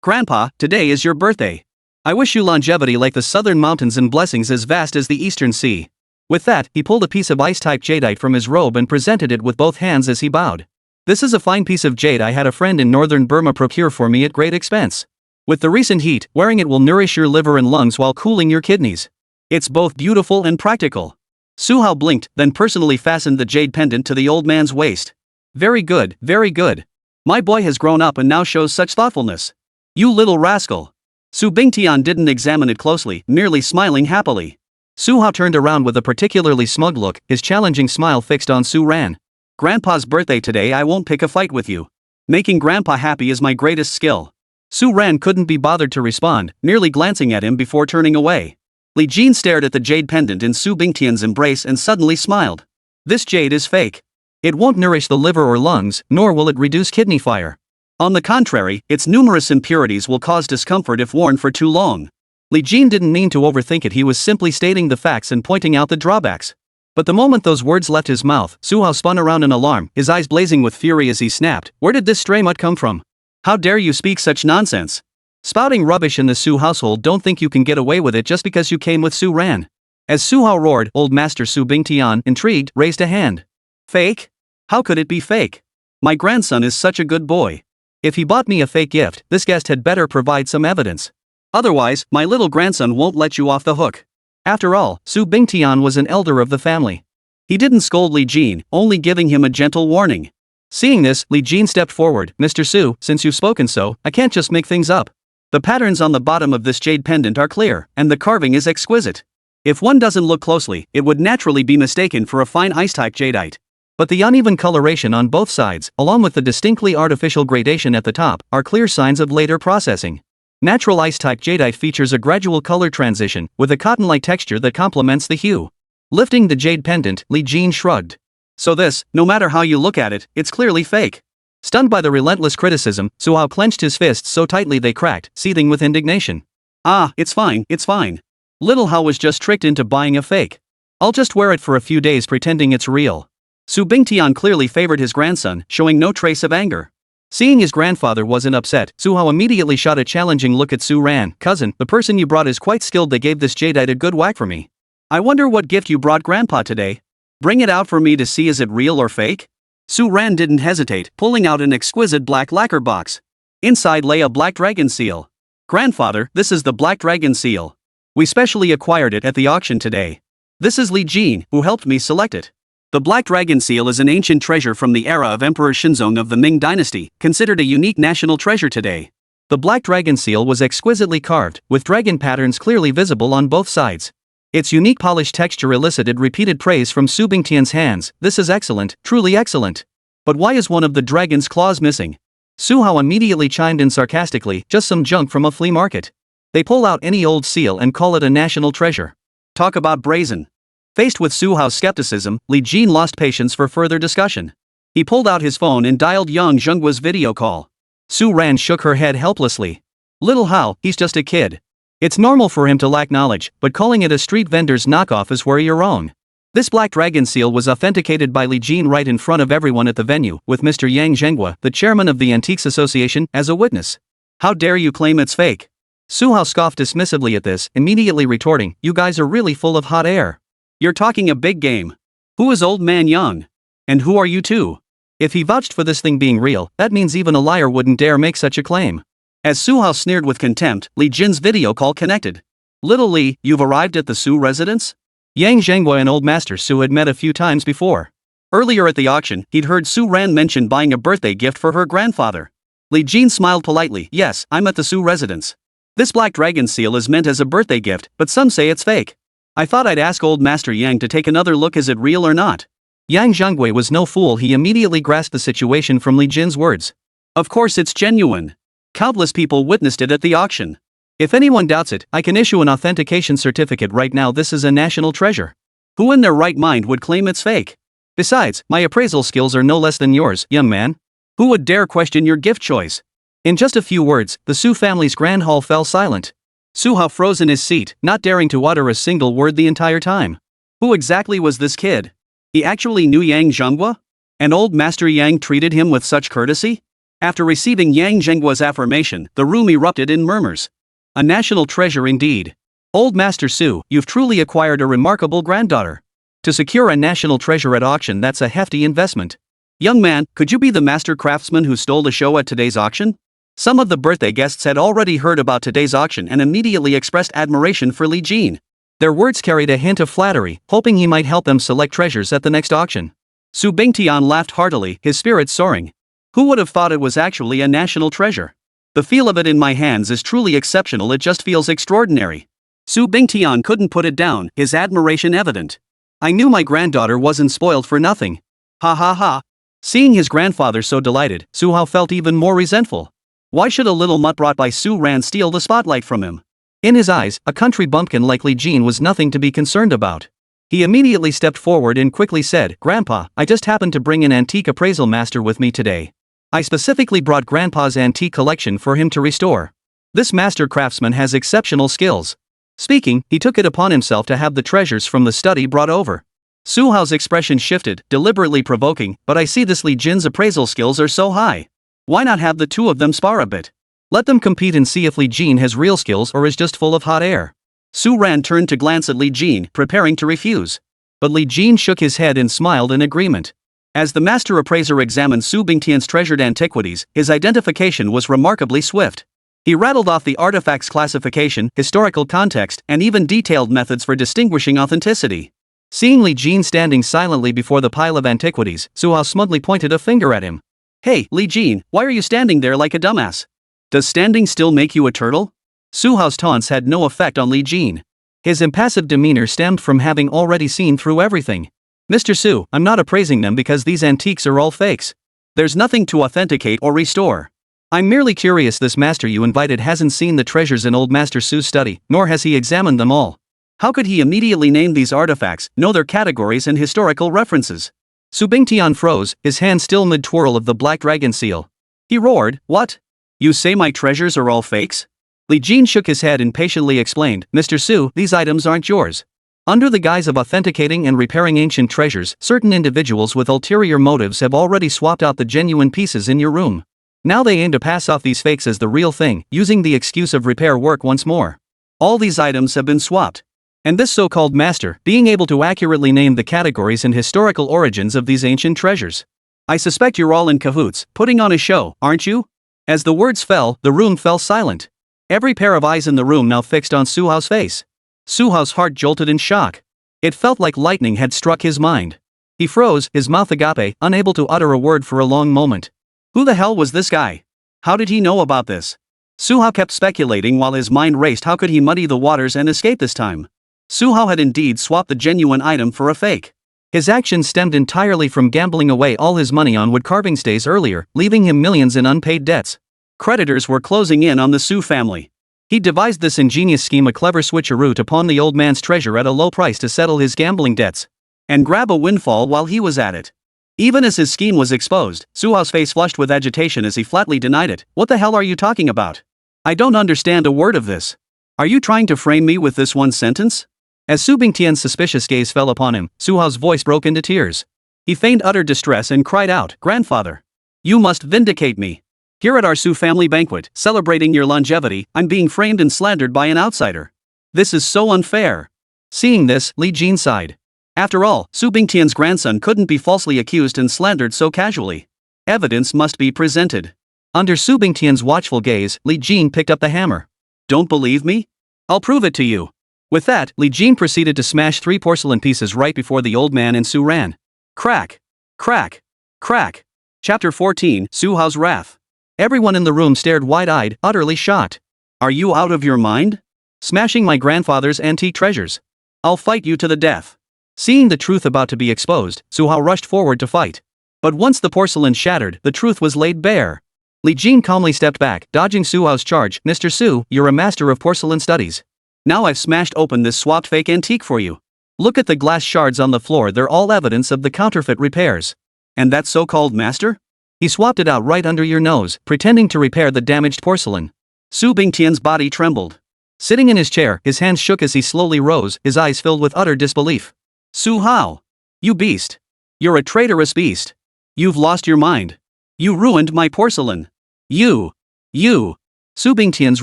Grandpa, today is your birthday. I wish you longevity like the southern mountains and blessings as vast as the eastern sea. With that, he pulled a piece of ice-type jadeite from his robe and presented it with both hands as he bowed. This is a fine piece of jade I had a friend in northern Burma procure for me at great expense. With the recent heat, wearing it will nourish your liver and lungs while cooling your kidneys. It's both beautiful and practical. Su Hao blinked, then personally fastened the jade pendant to the old man's waist. Very good, very good. My boy has grown up and now shows such thoughtfulness. You little rascal. Su Bingtian didn't examine it closely, merely smiling happily. Su Hao turned around with a particularly smug look, his challenging smile fixed on Su Ran. Grandpa's birthday today, I won't pick a fight with you. Making Grandpa happy is my greatest skill. Su Ran couldn't be bothered to respond, merely glancing at him before turning away. Li Jin stared at the jade pendant in Su Bingtian's embrace and suddenly smiled. This jade is fake. It won't nourish the liver or lungs, nor will it reduce kidney fire. On the contrary, its numerous impurities will cause discomfort if worn for too long. Li Jin didn't mean to overthink it, he was simply stating the facts and pointing out the drawbacks. But the moment those words left his mouth, Su Hao spun around in alarm, his eyes blazing with fury as he snapped, where did this stray mutt come from? How dare you speak such nonsense? Spouting rubbish in the Su household, don't think you can get away with it just because you came with Su Ran. As Su Hao roared, old master Su Bingtian, intrigued, raised a hand. Fake? How could it be fake? My grandson is such a good boy. If he bought me a fake gift, this guest had better provide some evidence. Otherwise, my little grandson won't let you off the hook. After all, Su Bingtian was an elder of the family. He didn't scold Li Jin, only giving him a gentle warning. Seeing this, Li Jin stepped forward. Mr. Su, since you've spoken so, I can't just make things up. The patterns on the bottom of this jade pendant are clear, and the carving is exquisite. If one doesn't look closely, it would naturally be mistaken for a fine ice-type jadeite. But the uneven coloration on both sides, along with the distinctly artificial gradation at the top, are clear signs of later processing. Natural ice-type jadeite features a gradual color transition, with a cotton-like texture that complements the hue. Lifting the jade pendant, Li Jin shrugged. So this, no matter how you look at it, it's clearly fake. Stunned by the relentless criticism, Su Hao clenched his fists so tightly they cracked, seething with indignation. Ah, it's fine, it's fine. Little Hao was just tricked into buying a fake. I'll just wear it for a few days pretending it's real. Su Bingtian clearly favored his grandson, showing no trace of anger. Seeing his grandfather wasn't upset, Su Hao immediately shot a challenging look at Su Ran. Cousin, the person you brought is quite skilled. They gave this jadeite a good whack for me. I wonder what gift you brought Grandpa today. Bring it out for me to see, is it real or fake? Su Ran didn't hesitate, pulling out an exquisite black lacquer box. Inside lay a black dragon seal. Grandfather, this is the black dragon seal. We specially acquired it at the auction today. This is Li Jin, who helped me select it. The black dragon seal is an ancient treasure from the era of Emperor Shenzong of the Ming dynasty, considered a unique national treasure today. The black dragon seal was exquisitely carved, with dragon patterns clearly visible on both sides. Its unique polished texture elicited repeated praise from Su Bingtian's hands. This is excellent, truly excellent. But why is one of the dragon's claws missing? Su Hao immediately chimed in sarcastically, just some junk from a flea market. They pull out any old seal and call it a national treasure. Talk about brazen. Faced with Su Hao's skepticism, Li Jin lost patience for further discussion. He pulled out his phone and dialed Yang Zhengguo's video call. Su Ran shook her head helplessly. Little Hao, he's just a kid. It's normal for him to lack knowledge, but calling it a street vendor's knockoff is where you're wrong. This black dragon seal was authenticated by Li Jin right in front of everyone at the venue, with Mr. Yang Zhenghua, the chairman of the Antiques Association, as a witness. How dare you claim it's fake? Su Hao scoffed dismissively at this, immediately retorting, you guys are really full of hot air. You're talking a big game. Who is old man Yang? And who are you two? If he vouched for this thing being real, that means even a liar wouldn't dare make such a claim. As Su Hao sneered with contempt, Li Jin's video call connected. Little Li, you've arrived at the Su residence? Yang Zhenghua and Old Master Su had met a few times before. Earlier at the auction, he'd heard Su Ran mention buying a birthday gift for her grandfather. Li Jin smiled politely. Yes, I'm at the Su residence. This black dragon seal is meant as a birthday gift, but some say it's fake. I thought I'd ask Old Master Yang to take another look. Is it real or not? Yang Zhenghua was no fool. He immediately grasped the situation from Li Jin's words. Of course it's genuine. Countless people witnessed it at the auction. If anyone doubts it, I can issue an authentication certificate right now. This is a national treasure. Who in their right mind would claim it's fake? Besides, my appraisal skills are no less than yours, young man. Who would dare question your gift choice? In just a few words, the Su family's grand hall fell silent. Su Hao froze in his seat, not daring to utter a single word the entire time. Who exactly was this kid? He actually knew Yang Zhenghua? And Old Master Yang treated him with such courtesy? After receiving Yang Zhenggua's affirmation, the room erupted in murmurs. A national treasure indeed. Old Master Su, you've truly acquired a remarkable granddaughter. To secure a national treasure at auction, that's a hefty investment. Young man, could you be the master craftsman who stole the show at today's auction? Some of the birthday guests had already heard about today's auction and immediately expressed admiration for Li Jin. Their words carried a hint of flattery, hoping he might help them select treasures at the next auction. Su Bingtian laughed heartily, his spirits soaring. Who would have thought it was actually a national treasure? The feel of it in my hands is truly exceptional. It just feels extraordinary. Su Bingtian couldn't put it down, his admiration evident. I knew my granddaughter wasn't spoiled for nothing. Ha ha ha. Seeing his grandfather so delighted, Su Hao felt even more resentful. Why should a little mutt brought by Su Ran steal the spotlight from him? In his eyes, a country bumpkin like Li Jin was nothing to be concerned about. He immediately stepped forward and quickly said, Grandpa, I just happened to bring an antique appraisal master with me today. I specifically brought Grandpa's antique collection for him to restore. This master craftsman has exceptional skills. Speaking, he took it upon himself to have the treasures from the study brought over. Su Hao's expression shifted, deliberately provoking, but I see this Li Jin's appraisal skills are so high. Why not have the two of them spar a bit? Let them compete and see if Li Jin has real skills or is just full of hot air. Su Ran turned to glance at Li Jin, preparing to refuse. But Li Jin shook his head and smiled in agreement. As the master appraiser examined Su Bingtian's treasured antiquities, his identification was remarkably swift. He rattled off the artifact's classification, historical context, and even detailed methods for distinguishing authenticity. Seeing Li Jin standing silently before the pile of antiquities, Su Hao smugly pointed a finger at him. Hey, Li Jin, why are you standing there like a dumbass? Does standing still make you a turtle? Su Hao's taunts had no effect on Li Jin. His impassive demeanor stemmed from having already seen through everything. Mr. Su, I'm not appraising them because these antiques are all fakes. There's nothing to authenticate or restore. I'm merely curious. This master you invited hasn't seen the treasures in old Master Su's study, nor has he examined them all. How could he immediately name these artifacts, know their categories and historical references? Su Bingtian froze, his hand still mid-twirl of the black dragon seal. He roared, What? You say my treasures are all fakes? Li Jin shook his head and patiently explained, Mr. Su, these items aren't yours. Under the guise of authenticating and repairing ancient treasures, certain individuals with ulterior motives have already swapped out the genuine pieces in your room. Now they aim to pass off these fakes as the real thing, using the excuse of repair work once more. All these items have been swapped. And this so-called master, being able to accurately name the categories and historical origins of these ancient treasures. I suspect you're all in cahoots, putting on a show, aren't you? As the words fell, the room fell silent. Every pair of eyes in the room now fixed on Suhao's face. Suhao's heart jolted in shock. It felt like lightning had struck his mind. He froze, his mouth agape, unable to utter a word for a long moment. Who the hell was this guy? How did he know about this? Suhao kept speculating while his mind raced. How could he muddy the waters and escape this time? Suhao had indeed swapped the genuine item for a fake. His actions stemmed entirely from gambling away all his money on wood carving days earlier, leaving him millions in unpaid debts. Creditors were closing in on the Su family. He devised this ingenious scheme, a clever switcheroo to pawn the old man's treasure at a low price to settle his gambling debts. And grab a windfall while he was at it. Even as his scheme was exposed, Suhao's face flushed with agitation as he flatly denied it. What the hell are you talking about? I don't understand a word of this. Are you trying to frame me with this one sentence? As Su Bingtian's suspicious gaze fell upon him, Suhao's voice broke into tears. He feigned utter distress and cried out, "Grandfather! You must vindicate me. Here at our Su family banquet, celebrating your longevity, I'm being framed and slandered by an outsider. This is so unfair." Seeing this, Li Jin sighed. After all, Su Bingtian's grandson couldn't be falsely accused and slandered so casually. Evidence must be presented. Under Su Bingtian's watchful gaze, Li Jin picked up the hammer. Don't believe me? I'll prove it to you. With that, Li Jin proceeded to smash 3 porcelain pieces right before the old man and Su ran. Crack! Crack! Crack! Chapter 14, Suhao's Wrath. Everyone in the room stared wide-eyed, utterly shocked. Are you out of your mind? Smashing my grandfather's antique treasures. I'll fight you to the death. Seeing the truth about to be exposed, Suhao rushed forward to fight. But once the porcelain shattered, the truth was laid bare. Li Jin calmly stepped back, dodging Suhao's charge. "Mr. Su, you're a master of porcelain studies. Now I've smashed open this swapped fake antique for you. Look at the glass shards on the floor, they're all evidence of the counterfeit repairs. And that so-called master? He swapped it out right under your nose, pretending to repair the damaged porcelain." Su Bingtian's body trembled. Sitting in his chair, his hands shook as he slowly rose, his eyes filled with utter disbelief. Suhao! You beast! You're a traitorous beast! You've lost your mind! You ruined my porcelain! You! Su Bingtian's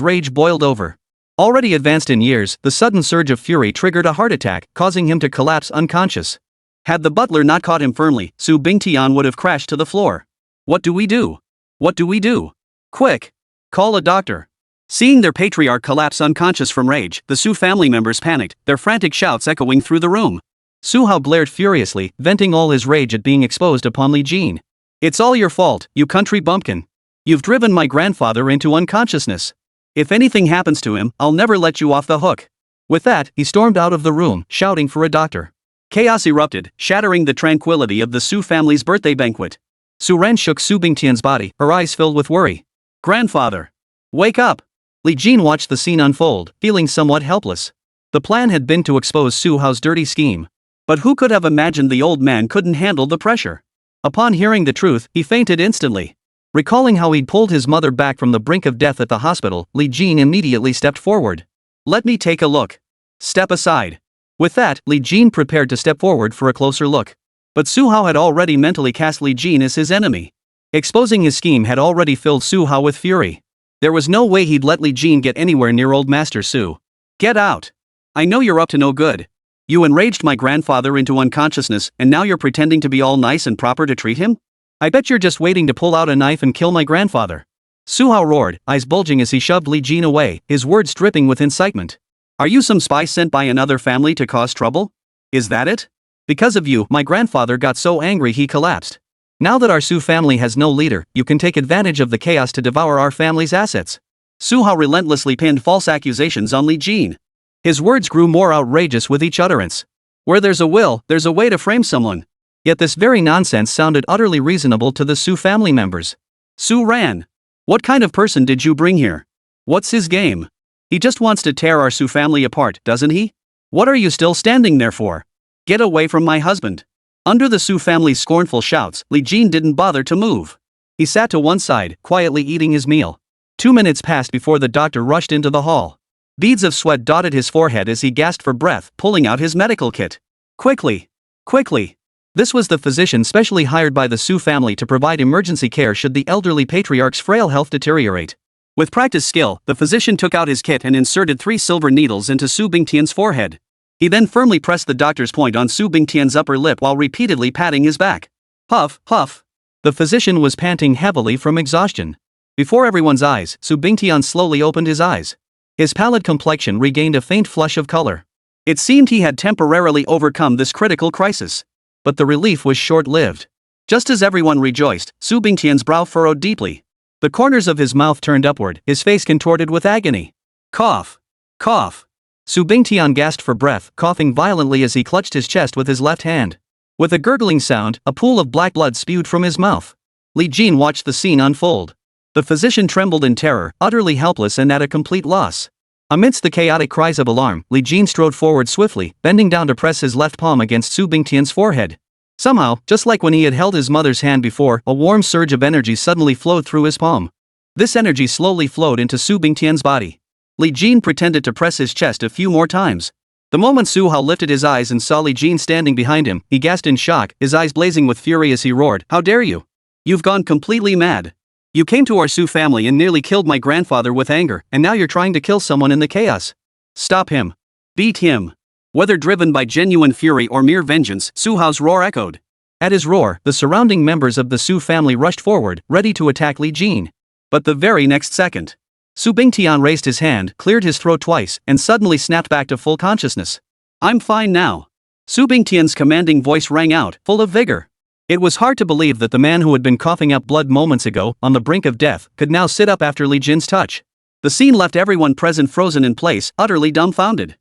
rage boiled over. Already advanced in years, the sudden surge of fury triggered a heart attack, causing him to collapse unconscious. Had the butler not caught him firmly, Su Bingtian would have crashed to the floor. What do we do? What do we do? Quick! Call a doctor! Seeing their patriarch collapse unconscious from rage, the Su family members panicked, their frantic shouts echoing through the room. Suhao blared furiously, venting all his rage at being exposed upon Li Jin. "It's all your fault, you country bumpkin. You've driven my grandfather into unconsciousness. If anything happens to him, I'll never let you off the hook." With that, he stormed out of the room, shouting for a doctor. Chaos erupted, shattering the tranquility of the Su family's birthday banquet. Su Ran shook Su Bingtian's body, her eyes filled with worry. "Grandfather! Wake up!" Li Jin watched the scene unfold, feeling somewhat helpless. The plan had been to expose Suhao's dirty scheme. But who could have imagined the old man couldn't handle the pressure? Upon hearing the truth, he fainted instantly. Recalling how he'd pulled his mother back from the brink of death at the hospital, Li Jin immediately stepped forward. "Let me take a look. Step aside." With that, Li Jin prepared to step forward for a closer look. But Suhao had already mentally cast Li Jin as his enemy. Exposing his scheme had already filled Suhao with fury. There was no way he'd let Li Jin get anywhere near old Master Su. "Get out! I know you're up to no good. You enraged my grandfather into unconsciousness, and now you're pretending to be all nice and proper to treat him? I bet you're just waiting to pull out a knife and kill my grandfather." Suhao roared, eyes bulging as he shoved Li Jin away, his words dripping with incitement. "Are you some spy sent by another family to cause trouble? Is that it? Because of you, my grandfather got so angry he collapsed. Now that our Su family has no leader, you can take advantage of the chaos to devour our family's assets." Suhao relentlessly pinned false accusations on Li Jin. His words grew more outrageous with each utterance. Where there's a will, there's a way to frame someone. Yet this very nonsense sounded utterly reasonable to the Su family members. "Su Ran! What kind of person did you bring here? What's his game? He just wants to tear our Su family apart, doesn't he? What are you still standing there for? Get away from my husband." Under the Su family's scornful shouts, Li Jin didn't bother to move. He sat to one side, quietly eating his meal. 2 minutes passed before the doctor rushed into the hall. Beads of sweat dotted his forehead as he gasped for breath, pulling out his medical kit. Quickly! Quickly! This was the physician specially hired by the Su family to provide emergency care should the elderly patriarch's frail health deteriorate. With practiced skill, the physician took out his kit and inserted 3 silver needles into Su Bingtian's forehead. He then firmly pressed the doctor's point on Su Bingtian's upper lip while repeatedly patting his back. Puff, puff. The physician was panting heavily from exhaustion. Before everyone's eyes, Su Bingtian slowly opened his eyes. His pallid complexion regained a faint flush of color. It seemed he had temporarily overcome this critical crisis. But the relief was short-lived. Just as everyone rejoiced, Su Bingtian's brow furrowed deeply. The corners of his mouth turned upward, his face contorted with agony. Cough. Cough. Su Bingtian gasped for breath, coughing violently as he clutched his chest with his left hand. With a gurgling sound, a pool of black blood spewed from his mouth. Li Jin watched the scene unfold. The physician trembled in terror, utterly helpless and at a complete loss. Amidst the chaotic cries of alarm, Li Jin strode forward swiftly, bending down to press his left palm against Su Bingtian's forehead. Somehow, just like when he had held his mother's hand before, a warm surge of energy suddenly flowed through his palm. This energy slowly flowed into Su Bingtian's body. Li Jin pretended to press his chest a few more times. The moment Su Hao lifted his eyes and saw Li Jin standing behind him, he gasped in shock, his eyes blazing with fury as he roared, "How dare you? You've gone completely mad. You came to our Su family and nearly killed my grandfather with anger, and now you're trying to kill someone in the chaos. Stop him. Beat him." Whether driven by genuine fury or mere vengeance, Su Hao's roar echoed. At his roar, the surrounding members of the Su family rushed forward, ready to attack Li Jin. But the very next second, Su Bingtian raised his hand, cleared his throat twice, and suddenly snapped back to full consciousness. "I'm fine now." Su Bingtian's commanding voice rang out, full of vigor. It was hard to believe that the man who had been coughing up blood moments ago, on the brink of death, could now sit up after Li Jin's touch. The scene left everyone present frozen in place, utterly dumbfounded.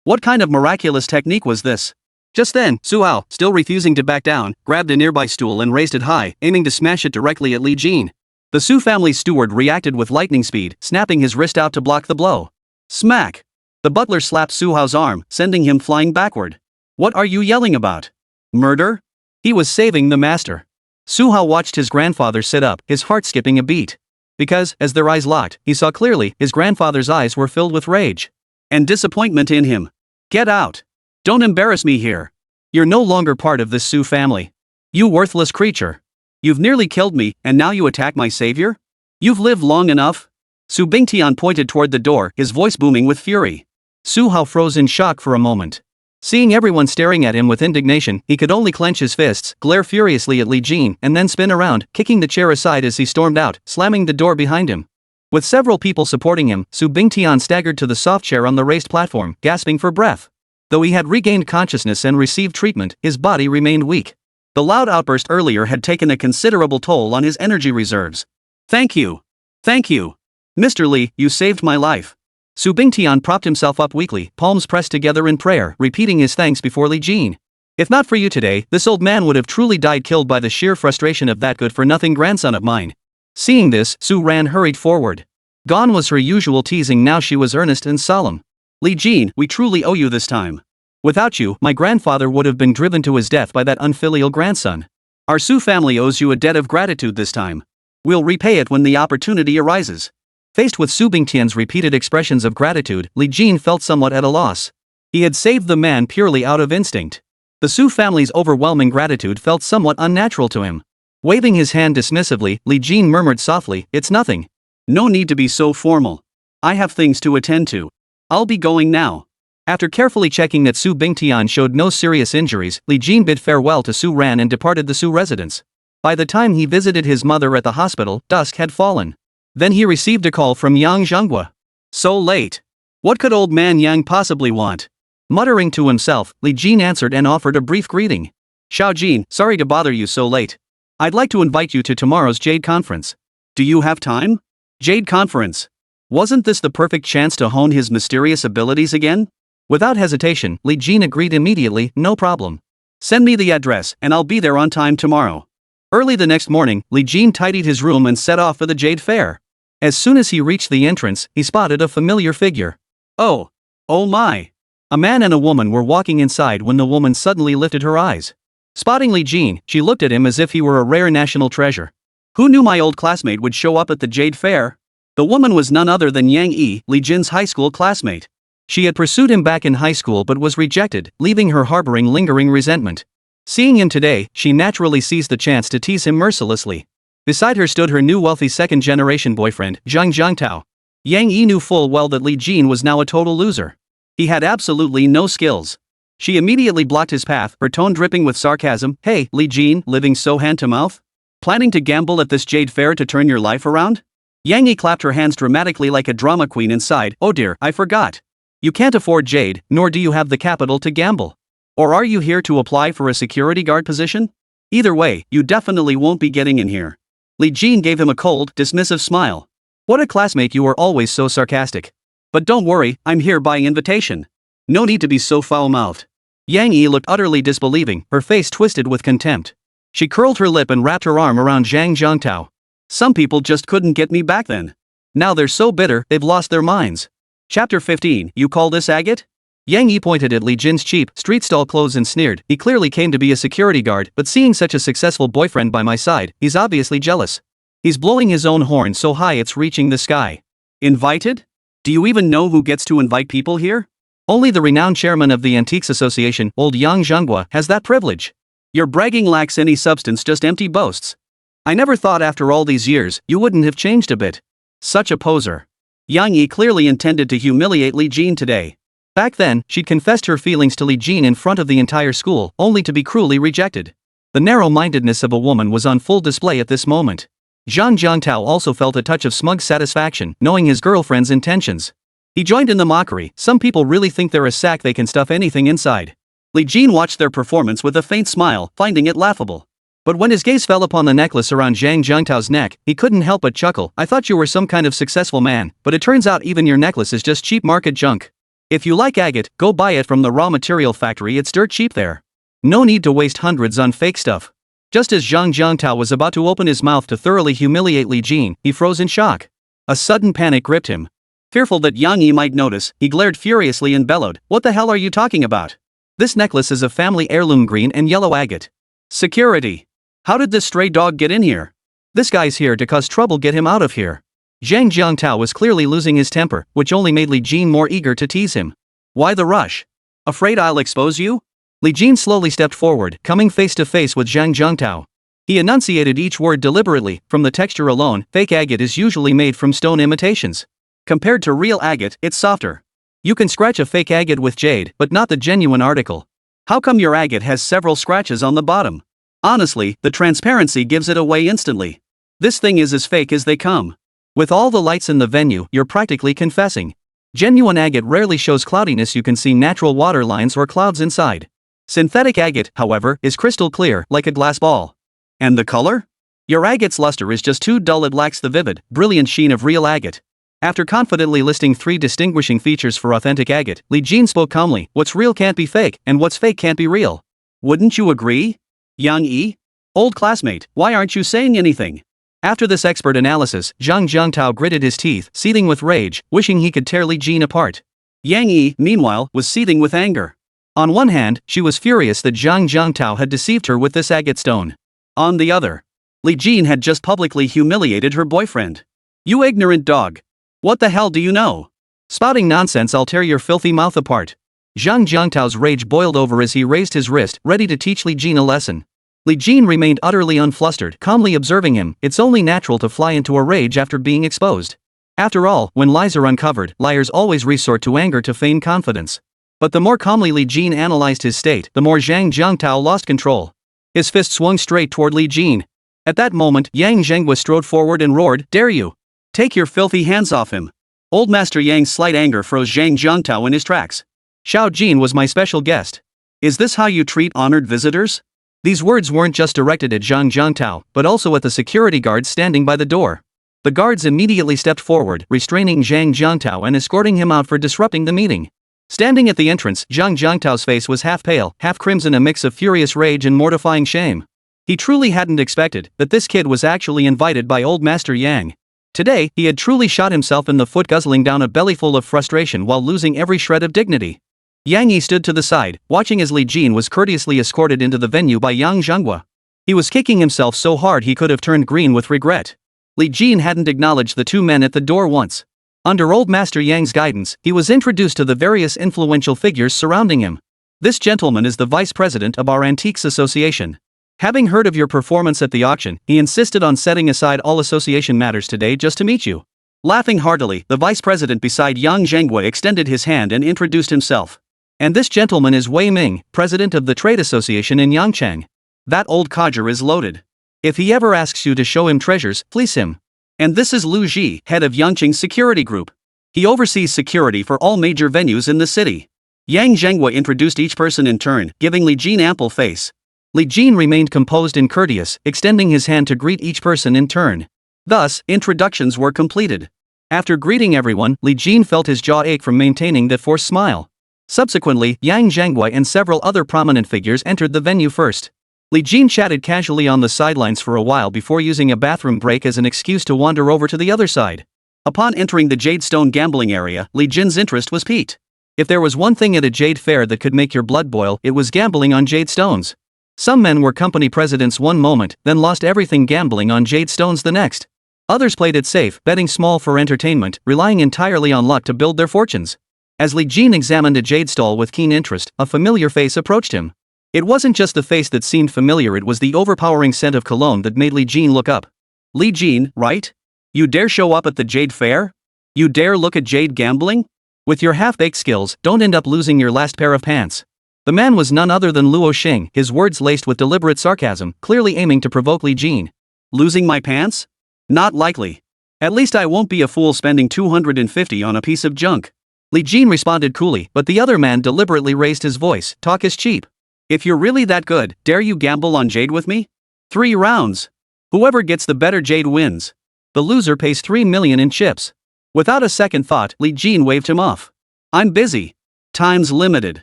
What kind of miraculous technique was this? Just then, Su Hao, still refusing to back down, grabbed a nearby stool and raised it high, aiming to smash it directly at Li Jin. The Su family's steward reacted with lightning speed, snapping his wrist out to block the blow. Smack! The butler slapped Su Hao's arm, sending him flying backward. "What are you yelling about? Murder?" He was saving the master. Su Hao watched his grandfather sit up, his heart skipping a beat. Because, as their eyes locked, he saw clearly, his grandfather's eyes were filled with rage and disappointment in him. "Get out! Don't embarrass me here. You're no longer part of this Su family. You worthless creature. You've nearly killed me, and now you attack my savior? You've lived long enough." Su Bingtian pointed toward the door, his voice booming with fury. Su Hao froze in shock for a moment. Seeing everyone staring at him with indignation, he could only clench his fists, glare furiously at Li Jin, and then spin around, kicking the chair aside as he stormed out, slamming the door behind him. With several people supporting him, Su Bingtian staggered to the soft chair on the raised platform, gasping for breath. Though he had regained consciousness and received treatment, his body remained weak. The loud outburst earlier had taken a considerable toll on his energy reserves. "Thank you. Thank you. Mr. Li, you saved my life." Su Bingtian propped himself up weakly, palms pressed together in prayer, repeating his thanks before Li Jin. "If not for you today, this old man would have truly died killed by the sheer frustration of that good-for-nothing grandson of mine." Seeing this, Su Ran hurried forward. Gone was her usual teasing, now she was earnest and solemn. "Li Jin, we truly owe you this time. Without you, my grandfather would have been driven to his death by that unfilial grandson. Our Su family owes you a debt of gratitude this time. We'll repay it when the opportunity arises." Faced with Su Bingtian's repeated expressions of gratitude, Li Jin felt somewhat at a loss. He had saved the man purely out of instinct. The Su family's overwhelming gratitude felt somewhat unnatural to him. Waving his hand dismissively, Li Jin murmured softly, "It's nothing. No need to be so formal. I have things to attend to. I'll be going now." After carefully checking that Su Bingtian showed no serious injuries, Li Jin bid farewell to Su Ran and departed the Su residence. By the time he visited his mother at the hospital, dusk had fallen. Then he received a call from Yang Zhenghua. So late. What could old man Yang possibly want? Muttering to himself, Li Jin answered and offered a brief greeting. "Xiao Jin, sorry to bother you so late. I'd like to invite you to tomorrow's Jade Conference. Do you have time?" Jade Conference. Wasn't this the perfect chance to hone his mysterious abilities again? Without hesitation, Li Jin agreed immediately, "No problem. Send me the address, and I'll be there on time tomorrow." Early the next morning, Li Jin tidied his room and set off for the Jade Fair. As soon as he reached the entrance, he spotted a familiar figure. Oh my. A man and a woman were walking inside when the woman suddenly lifted her eyes. Spotting Li Jin, she looked at him as if he were a rare national treasure. Who knew my old classmate would show up at the Jade Fair? The woman was none other than Yang Yi, Li Jin's high school classmate. She had pursued him back in high school but was rejected, leaving her harboring lingering resentment. Seeing him today, she naturally seized the chance to tease him mercilessly. Beside her stood her new wealthy second-generation boyfriend, Zhang Jiangtao. Yang Yi knew full well that Li Jin was now a total loser. He had absolutely no skills. She immediately blocked his path, her tone dripping with sarcasm. Hey, Li Jin, living so hand-to-mouth? Planning to gamble at this jade fair to turn your life around? Yang Yi clapped her hands dramatically like a drama queen and sighed. Oh dear, I forgot. You can't afford jade, nor do you have the capital to gamble. Or are you here to apply for a security guard position? Either way, you definitely won't be getting in here. Li Jin gave him a cold, dismissive smile. What a classmate, you are always so sarcastic. But don't worry, I'm here by invitation. No need to be so foul-mouthed. Yang Yi looked utterly disbelieving, her face twisted with contempt. She curled her lip and wrapped her arm around Zhang Jiangtao. Some people just couldn't get me back then. Now they're so bitter, they've lost their minds. Chapter 15, you call this agate? Yang Yi pointed at Li Jin's cheap, street-stall clothes and sneered. He clearly came to be a security guard, but seeing such a successful boyfriend by my side, he's obviously jealous. He's blowing his own horn so high it's reaching the sky. Invited? Do you even know who gets to invite people here? Only the renowned chairman of the Antiques Association, old Yang Zhenghua, has that privilege. Your bragging lacks any substance, just empty boasts. I never thought after all these years, you wouldn't have changed a bit. Such a poser. Yang Yi clearly intended to humiliate Li Jin today. Back then, she'd confessed her feelings to Li Jin in front of the entire school, only to be cruelly rejected. The narrow-mindedness of a woman was on full display at this moment. Zhang Jiangtao also felt a touch of smug satisfaction, knowing his girlfriend's intentions. He joined in the mockery. Some people really think they're a sack they can stuff anything inside. Li Jin watched their performance with a faint smile, finding it laughable. But when his gaze fell upon the necklace around Zhang Jiangtao's neck, he couldn't help but chuckle. I thought you were some kind of successful man, but it turns out even your necklace is just cheap market junk. If you like agate, go buy it from the raw material factory, it's dirt cheap there. No need to waste hundreds on fake stuff. Just as Zhang Jiangtao was about to open his mouth to thoroughly humiliate Li Jin, he froze in shock. A sudden panic gripped him. Fearful that Yang Yi might notice, he glared furiously and bellowed, "What the hell are you talking about? This necklace is a family heirloom green and yellow agate. Security! How did this stray dog get in here? This guy's here to cause trouble, get him out of here." Zhang Jiangtao was clearly losing his temper, which only made Li Jin more eager to tease him. Why the rush? Afraid I'll expose you? Li Jin slowly stepped forward, coming face to face with Zhang Jiangtao. He enunciated each word deliberately. From the texture alone, fake agate is usually made from stone imitations. Compared to real agate, it's softer. You can scratch a fake agate with jade, but not the genuine article. How come your agate has several scratches on the bottom? Honestly, the transparency gives it away instantly. This thing is as fake as they come. With all the lights in the venue, you're practically confessing. Genuine agate rarely shows cloudiness, you can see natural water lines or clouds inside. Synthetic agate, however, is crystal clear, like a glass ball. And the color? Your agate's luster is just too dull, it lacks the vivid, brilliant sheen of real agate. After confidently listing 3 distinguishing features for authentic agate, Li Jin spoke calmly. What's real can't be fake, and what's fake can't be real. Wouldn't you agree? Yang Yi? Old classmate, why aren't you saying anything? After this expert analysis, Zhang Jiangtao gritted his teeth, seething with rage, wishing he could tear Li Jin apart. Yang Yi, meanwhile, was seething with anger. On one hand, she was furious that Zhang Jiangtao had deceived her with this agate stone. On the other, Li Jin had just publicly humiliated her boyfriend. You ignorant dog. What the hell do you know? Spouting nonsense, I'll tear your filthy mouth apart. Zhang Jiangtao's rage boiled over as he raised his wrist, ready to teach Li Jin a lesson. Li Jin remained utterly unflustered, calmly observing him. It's only natural to fly into a rage after being exposed. After all, when lies are uncovered, liars always resort to anger to feign confidence. But the more calmly Li Jin analyzed his state, the more Zhang Jiangtao lost control. His fist swung straight toward Li Jin. At that moment, Yang Zhenghua strode forward and roared, "Dare you! Take your filthy hands off him!" Old Master Yang's slight anger froze Zhang Jiangtao in his tracks. Xiao Jin was my special guest. Is this how you treat honored visitors? These words weren't just directed at Zhang Jiangtao, but also at the security guards standing by the door. The guards immediately stepped forward, restraining Zhang Jiangtao and escorting him out for disrupting the meeting. Standing at the entrance, Zhang Jiangtao's face was half pale, half crimson, a mix of furious rage and mortifying shame. He truly hadn't expected that this kid was actually invited by old Master Yang. Today, he had truly shot himself in the foot, guzzling down a bellyful of frustration while losing every shred of dignity. Yang Yi stood to the side, watching as Li Jin was courteously escorted into the venue by Yang Zhenghua. He was kicking himself so hard he could have turned green with regret. Li Jin hadn't acknowledged the 2 men at the door once. Under old Master Yang's guidance, he was introduced to the various influential figures surrounding him. This gentleman is the vice president of our Antiques Association. Having heard of your performance at the auction, he insisted on setting aside all association matters today just to meet you. Laughing heartily, the vice president beside Yang Zhenggui extended his hand and introduced himself. And this gentleman is Wei Ming, president of the Trade Association in Yangcheng. That old codger is loaded. If he ever asks you to show him treasures, fleece him. And this is Lu Ji, head of Yangcheng Security Group. He oversees security for all major venues in the city. Yang Zhenggui introduced each person in turn, giving Li Jin ample face. Li Jin remained composed and courteous, extending his hand to greet each person in turn. Thus, introductions were completed. After greeting everyone, Li Jin felt his jaw ache from maintaining that forced smile. Subsequently, Yang Zhenggui and several other prominent figures entered the venue first. Li Jin chatted casually on the sidelines for a while before using a bathroom break as an excuse to wander over to the other side. Upon entering the Jade Stone gambling area, Li Jin's interest was piqued. If there was one thing at a Jade fair that could make your blood boil, it was gambling on Jade Stones. Some men were company presidents one moment, then lost everything gambling on Jade Stones the next. Others played it safe, betting small for entertainment, relying entirely on luck to build their fortunes. As Li Jin examined a jade stall with keen interest, a familiar face approached him. It wasn't just the face that seemed familiar, it was the overpowering scent of cologne that made Li Jin look up. Li Jin, right? You dare show up at the Jade Fair? You dare look at Jade gambling? With your half-baked skills, don't end up losing your last pair of pants. The man was none other than Luo Xing, his words laced with deliberate sarcasm, clearly aiming to provoke Li Jin. Losing my pants? Not likely. At least I won't be a fool spending 250 on a piece of junk. Li Jin responded coolly, but the other man deliberately raised his voice. Talk is cheap. If you're really that good, dare you gamble on Jade with me? 3 rounds. Whoever gets the better Jade wins. The loser pays 3 million in chips. Without a second thought, Li Jin waved him off. I'm busy. Time's limited.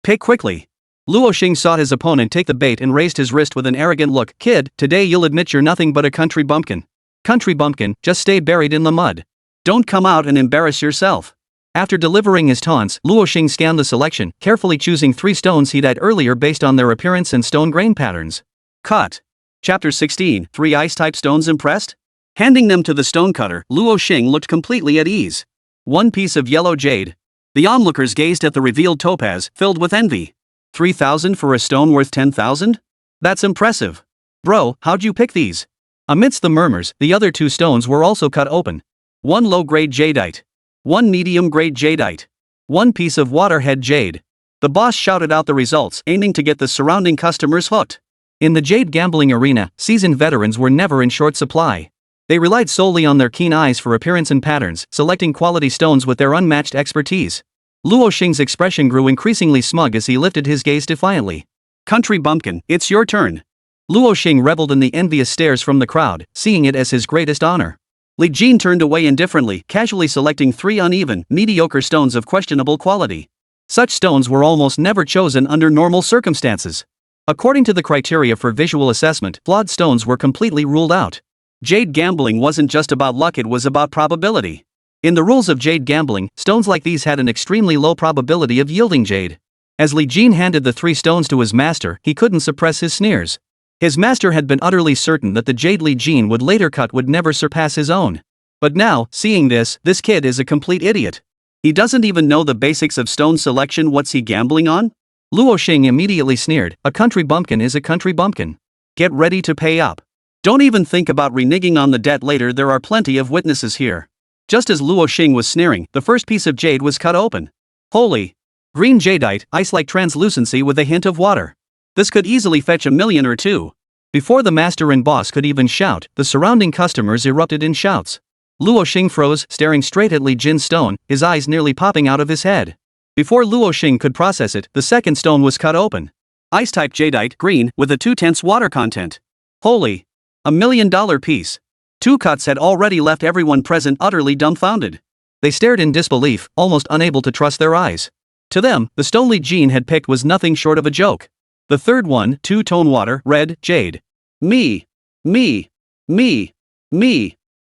Pick quickly. Luo Xing saw his opponent take the bait and raised his wrist with an arrogant look. Kid, today you'll admit you're nothing but a country bumpkin. Country bumpkin, just stay buried in the mud. Don't come out and embarrass yourself. After delivering his taunts, Luo Xing scanned the selection, carefully choosing 3 stones he'd had earlier based on their appearance and stone grain patterns. Cut. Chapter 16, 3 ice-type stones impressed? Handing them to the stonecutter, Luo Xing looked completely at ease. 1 piece of yellow jade. The onlookers gazed at the revealed topaz, filled with envy. 3,000 for a stone worth 10,000? That's impressive. Bro, how'd you pick these? Amidst the murmurs, the other 2 stones were also cut open. 1 low-grade jadeite. 1 medium-grade jadeite. 1 piece of waterhead jade. The boss shouted out the results, aiming to get the surrounding customers hooked. In the jade gambling arena, seasoned veterans were never in short supply. They relied solely on their keen eyes for appearance and patterns, selecting quality stones with their unmatched expertise. Luo Xing's expression grew increasingly smug as he lifted his gaze defiantly. Country bumpkin, it's your turn. Luo Xing reveled in the envious stares from the crowd, seeing it as his greatest honor. Li Jin turned away indifferently, casually selecting 3 uneven, mediocre stones of questionable quality. Such stones were almost never chosen under normal circumstances. According to the criteria for visual assessment, flawed stones were completely ruled out. Jade gambling wasn't just about luck, it was about probability. In the rules of jade gambling, stones like these had an extremely low probability of yielding jade. As Li Jin handed the 3 stones to his master, he couldn't suppress his sneers. His master had been utterly certain that the jade Li Jin would later cut would never surpass his own. But now, seeing this kid is a complete idiot. He doesn't even know the basics of stone selection. What's he gambling on? Luo Xing immediately sneered. A country bumpkin is a country bumpkin. Get ready to pay up. Don't even think about reneging on the debt later, there are plenty of witnesses here. Just as Luo Xing was sneering, the first piece of jade was cut open. Holy! Green jadeite, ice-like translucency with a hint of water. This could easily fetch 1 million or 2. Before the master and boss could even shout, the surrounding customers erupted in shouts. Luo Xing froze, staring straight at Li Jin's stone, his eyes nearly popping out of his head. Before Luo Xing could process it, the second stone was cut open. Ice-type jadeite, green, with a 2/10 water content. Holy! $1 million piece. 2 cuts had already left everyone present utterly dumbfounded. They stared in disbelief, almost unable to trust their eyes. To them, the stone Li Jin had picked was nothing short of a joke. The third one, 2-tone water, red, jade. Me.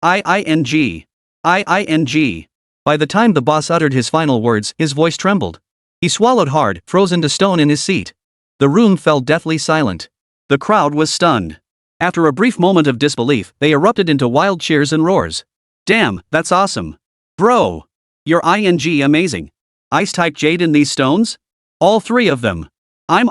I-I-N-G. By the time the boss uttered his final words, his voice trembled. He swallowed hard, frozen to stone in his seat. The room fell deathly silent. The crowd was stunned. After a brief moment of disbelief, they erupted into wild cheers and roars. Damn, that's awesome. Bro! You're amazing. Ice-type jade in these stones? All 3 of them. I'm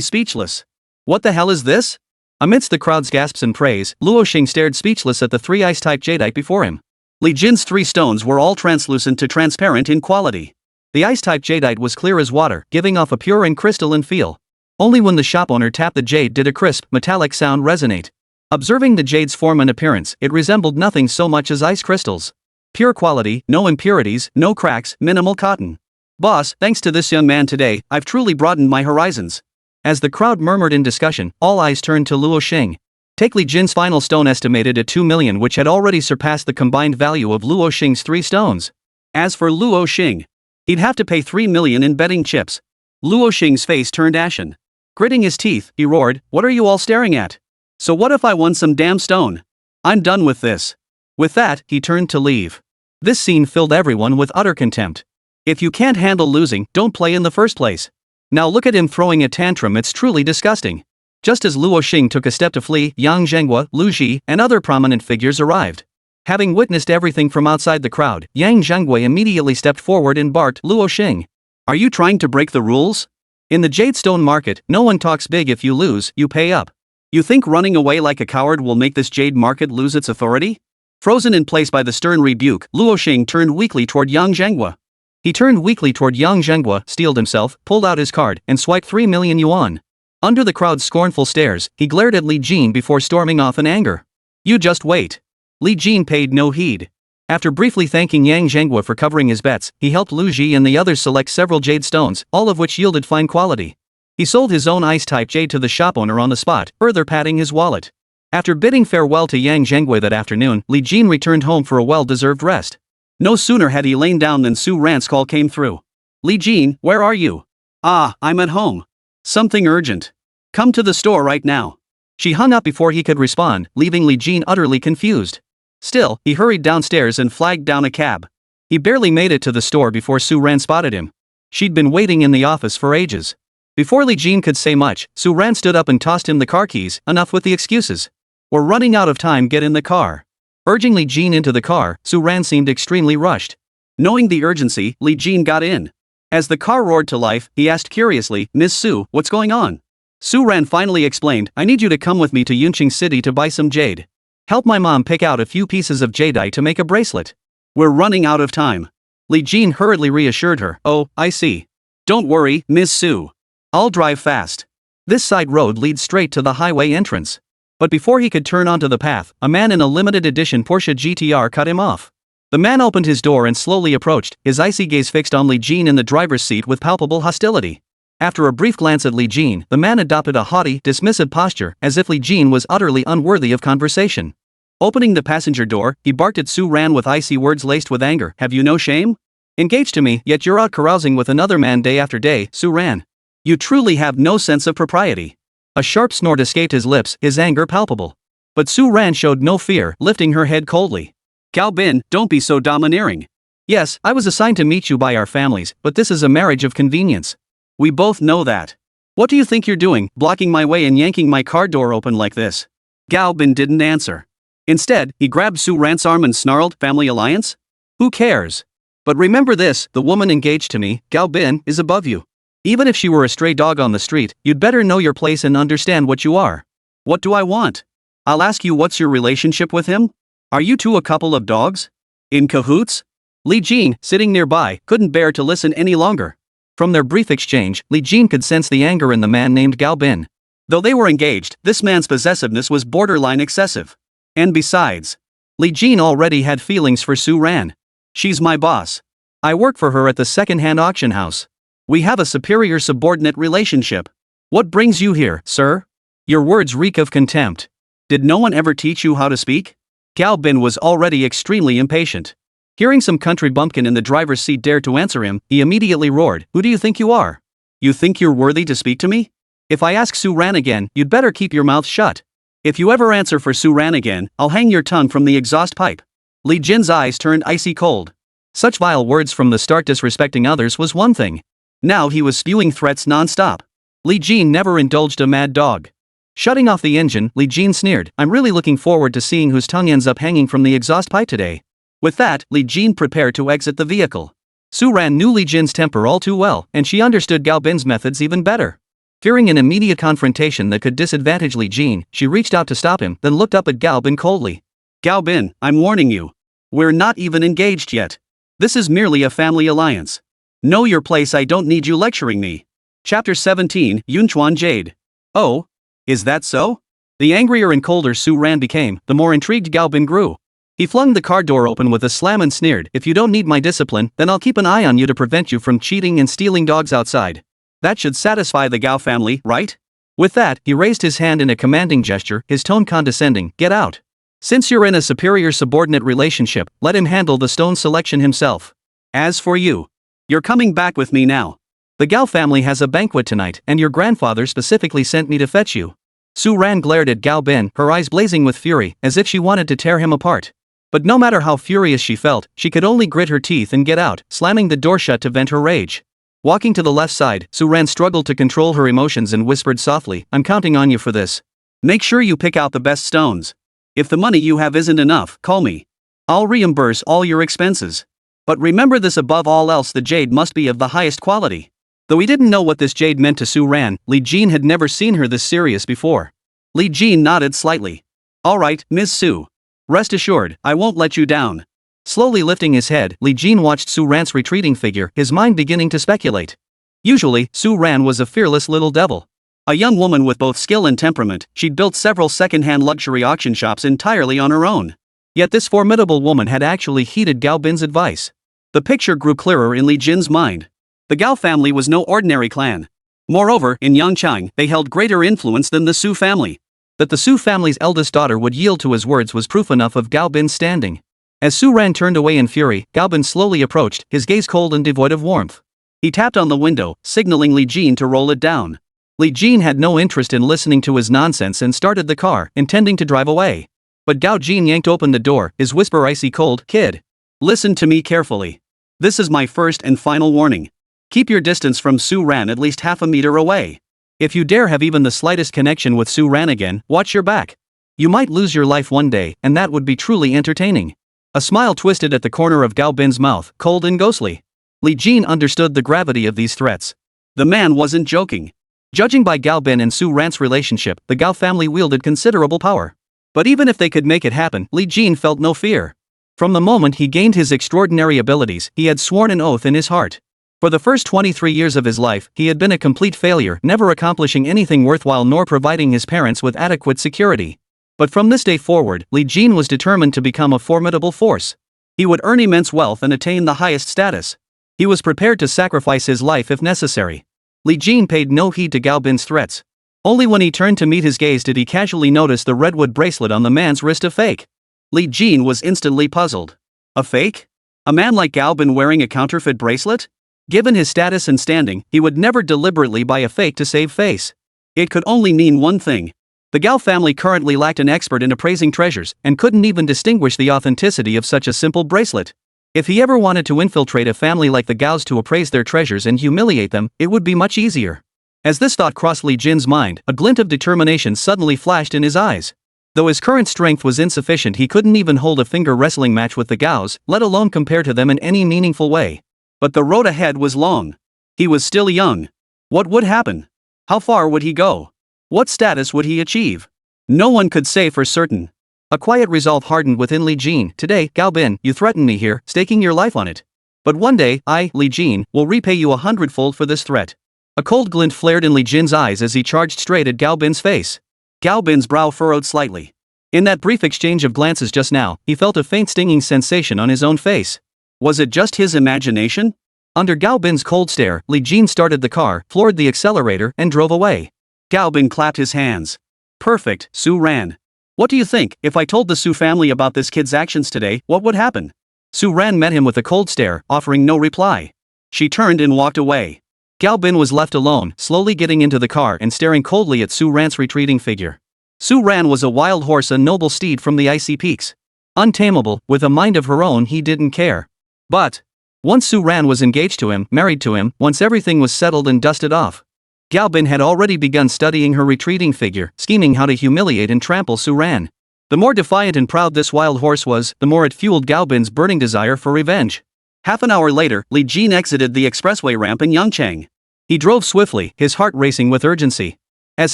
speechless. What the hell is this? Amidst the crowd's gasps and praise, Luo Xing stared speechless at the 3 ice-type jadeite before him. Li Jin's 3 stones were all translucent to transparent in quality. The ice-type jadeite was clear as water, giving off a pure and crystalline feel. Only when the shop owner tapped the jade did a crisp, metallic sound resonate. Observing the jade's form and appearance, it resembled nothing so much as ice crystals. Pure quality, no impurities, no cracks, minimal cotton. Boss, thanks to this young man today, I've truly broadened my horizons. As the crowd murmured in discussion, all eyes turned to Luo Xing. Take Li Jin's final stone estimated at 2 million, which had already surpassed the combined value of Luo Xing's 3 stones. As for Luo Xing, he'd have to pay 3 million in betting chips. Luo Xing's face turned ashen. Gritting his teeth, he roared, "What are you all staring at? So what if I won some damn stone? I'm done with this." With that, he turned to leave. This scene filled everyone with utter contempt. If you can't handle losing, don't play in the first place. Now look at him throwing a tantrum, it's truly disgusting. Just as Luo Xing took a step to flee, Yang Zhenghua, Lu Ji, and other prominent figures arrived. Having witnessed everything from outside the crowd, Yang Zhenghua immediately stepped forward and barked, "Luo Xing, are you trying to break the rules? In the jade stone market, no one talks big. If you lose, you pay up. You think running away like a coward will make this jade market lose its authority?" Frozen in place by the stern rebuke, Luo Xing turned weakly toward Yang Zhenghua. He turned weakly toward Yang Zhenghua, steeled himself, pulled out his card, and swiped 3 million yuan. Under the crowd's scornful stares, he glared at Li Jin before storming off in anger. "You just wait." Li Jin paid no heed. After briefly thanking Yang Zhenghua for covering his bets, he helped Lu Ji and the others select several jade stones, all of which yielded fine quality. He sold his own ice-type jade to the shop owner on the spot, further padding his wallet. After bidding farewell to Yang Zhenghua that afternoon, Li Jin returned home for a well-deserved rest. No sooner had he lain down than Su Ran's call came through. "Li Jin, where are you?" "Ah, I'm at home. Something urgent. Come to the store right now." She hung up before he could respond, leaving Li Jin utterly confused. Still, he hurried downstairs and flagged down a cab. He barely made it to the store before Su Ran spotted him. She'd been waiting in the office for ages. Before Li Jin could say much, Su Ran stood up and tossed him the car keys. "Enough with the excuses. We're running out of time, get in the car." Urging Li Jin into the car, Su Ran seemed extremely rushed. Knowing the urgency, Li Jin got in. As the car roared to life, he asked curiously, "Miss Su, what's going on?" Su Ran finally explained, "I need you to come with me to Yunqing City to buy some jade. Help my mom pick out a few pieces of jadeite to make a bracelet. We're running out of time." Li Jin hurriedly reassured her, "Oh, I see. Don't worry, Miss Su. I'll drive fast." This side road leads straight to the highway entrance. But before he could turn onto the path, a man in a limited edition Porsche GTR cut him off. The man opened his door and slowly approached, his icy gaze fixed on Li Jin in the driver's seat with palpable hostility. After a brief glance at Li Jin, the man adopted a haughty, dismissive posture, as if Li Jin was utterly unworthy of conversation. Opening the passenger door, he barked at Su Ran with icy words laced with anger, "Have you no shame? Engaged to me, yet you're out carousing with another man day after day, Su Ran. You truly have no sense of propriety." A sharp snort escaped his lips, his anger palpable. But Su Ran showed no fear, lifting her head coldly. "Gao Bin, don't be so domineering. Yes, I was assigned to meet you by our families, but this is a marriage of convenience. We both know that. What do you think you're doing, blocking my way and yanking my car door open like this?" Gao Bin didn't answer. Instead, he grabbed Su Ran's arm and snarled, "Family alliance? Who cares? But remember this, the woman engaged to me, Gao Bin, is above you. Even if she were a stray dog on the street, you'd better know your place and understand what you are." "What do I want? I'll ask you, what's your relationship with him? Are you two a couple of dogs? In cahoots?" Li Jin, sitting nearby, couldn't bear to listen any longer. From their brief exchange, Li Jin could sense the anger in the man named Gao Bin. Though they were engaged, this man's possessiveness was borderline excessive. And besides, Li Jin already had feelings for Su Ran. "She's my boss. I work for her at the second-hand auction house. We have a superior-subordinate relationship. What brings you here, sir? Your words reek of contempt. Did no one ever teach you how to speak?" Gao Bin was already extremely impatient. Hearing some country bumpkin in the driver's seat dare to answer him, he immediately roared, "Who do you think you are? You think you're worthy to speak to me? If I ask Su Ran again, you'd better keep your mouth shut. If you ever answer for Su Ran again, I'll hang your tongue from the exhaust pipe." Li Jin's eyes turned icy cold. Such vile words from the start disrespecting others was one thing. Now he was spewing threats non-stop. Li Jin never indulged a mad dog. Shutting off the engine, Li Jin sneered, "I'm really looking forward to seeing whose tongue ends up hanging from the exhaust pipe today." With that, Li Jin prepared to exit the vehicle. Su Ran knew Li Jin's temper all too well, and she understood Gao Bin's methods even better. Fearing an immediate confrontation that could disadvantage Li Jin, she reached out to stop him, then looked up at Gao Bin coldly. Gao Bin, I'm warning you. We're not even engaged yet. This is merely a family alliance. Know your place, I don't need you lecturing me. Chapter 17, Yunchuan Jade. Oh? Is that so? The angrier and colder Su Ran became, the more intrigued Gao Bin grew. He flung the car door open with a slam and sneered, if you don't need my discipline, then I'll keep an eye on you to prevent you from cheating and stealing dogs outside. That should satisfy the Gao family, right? With that, he raised his hand in a commanding gesture, his tone condescending, get out. Since you're in a superior-subordinate relationship, let him handle the stone selection himself. As for you, you're coming back with me now. The Gao family has a banquet tonight, and your grandfather specifically sent me to fetch you. Su Ran glared at Gao Bin, her eyes blazing with fury, as if she wanted to tear him apart. But no matter how furious she felt, she could only grit her teeth and get out, slamming the door shut to vent her rage. Walking to the left side, Su Ran struggled to control her emotions and whispered softly, I'm counting on you for this. Make sure you pick out the best stones. If the money you have isn't enough, call me. I'll reimburse all your expenses. But remember this, above all else, the jade must be of the highest quality. Though he didn't know what this jade meant to Su Ran, Li Jin had never seen her this serious before. Li Jin nodded slightly. Alright, Ms. Su. Rest assured, I won't let you down. Slowly lifting his head, Li Jin watched Su Ran's retreating figure, his mind beginning to speculate. Usually, Su Ran was a fearless little devil. A young woman with both skill and temperament, she'd built several second-hand luxury auction shops entirely on her own. Yet this formidable woman had actually heeded Gao Bin's advice. The picture grew clearer in Li Jin's mind. The Gao family was no ordinary clan. Moreover, in Yangchang, they held greater influence than the Su family. That the Su family's eldest daughter would yield to his words was proof enough of Gao Bin's standing. As Su Ran turned away in fury, Gao Bin slowly approached, his gaze cold and devoid of warmth. He tapped on the window, signaling Li Jin to roll it down. Li Jin had no interest in listening to his nonsense and started the car, intending to drive away. But Gao Jin yanked open the door, his whisper icy cold, Kid. Listen to me carefully. This is my first and final warning. Keep your distance from Su Ran at least half a meter away. If you dare have even the slightest connection with Su Ran again, watch your back. You might lose your life one day, and that would be truly entertaining. A smile twisted at the corner of Gao Bin's mouth, cold and ghostly. Li Jin understood the gravity of these threats. The man wasn't joking. Judging by Gao Bin and Su Ran's relationship, the Gao family wielded considerable power. But even if they could make it happen, Li Jin felt no fear. From the moment he gained his extraordinary abilities, he had sworn an oath in his heart. For the first 23 years of his life, he had been a complete failure, never accomplishing anything worthwhile nor providing his parents with adequate security. But from this day forward, Li Jin was determined to become a formidable force. He would earn immense wealth and attain the highest status. He was prepared to sacrifice his life if necessary. Li Jin paid no heed to Gao Bin's threats. Only when he turned to meet his gaze did he casually notice the redwood bracelet on the man's wrist a fake. Li Jin was instantly puzzled. A fake? A man like Gao Bin wearing a counterfeit bracelet? Given his status and standing, he would never deliberately buy a fake to save face. It could only mean one thing. The Gao family currently lacked an expert in appraising treasures, and couldn't even distinguish the authenticity of such a simple bracelet. If he ever wanted to infiltrate a family like the Gaos to appraise their treasures and humiliate them, it would be much easier. As this thought crossed Li Jin's mind, a glint of determination suddenly flashed in his eyes. Though his current strength was insufficient, he couldn't even hold a finger wrestling match with the Gaos, let alone compare to them in any meaningful way. But the road ahead was long. He was still young. What would happen? How far would he go? What status would he achieve? No one could say for certain. A quiet resolve hardened within Li Jin. Today, Gao Bin, you threatened me here, staking your life on it. But one day, I, Li Jin, will repay you 100-fold for this threat. A cold glint flared in Li Jin's eyes as he charged straight at Gao Bin's face. Gao Bin's brow furrowed slightly. In that brief exchange of glances just now, he felt a faint stinging sensation on his own face. Was it just his imagination? Under Gao Bin's cold stare, Li Jin started the car, floored the accelerator, and drove away. Gao Bin clapped his hands. Perfect, Su Ran. What do you think? If I told the Su family about this kid's actions today, what would happen? Su Ran met him with a cold stare, offering no reply. She turned and walked away. Gao Bin was left alone, slowly getting into the car and staring coldly at Su Ran's retreating figure. Su Ran was a wild horse, a noble steed from the icy peaks. Untamable, with a mind of her own, he didn't care. But once Su Ran was engaged to him, married to him, once everything was settled and dusted off, Gao Bin had already begun studying her retreating figure, scheming how to humiliate and trample Su Ran. The more defiant and proud this wild horse was, the more it fueled Gao Bin's burning desire for revenge. Half an hour later, Li Jin exited the expressway ramp in Yangchang. He drove swiftly, his heart racing with urgency. As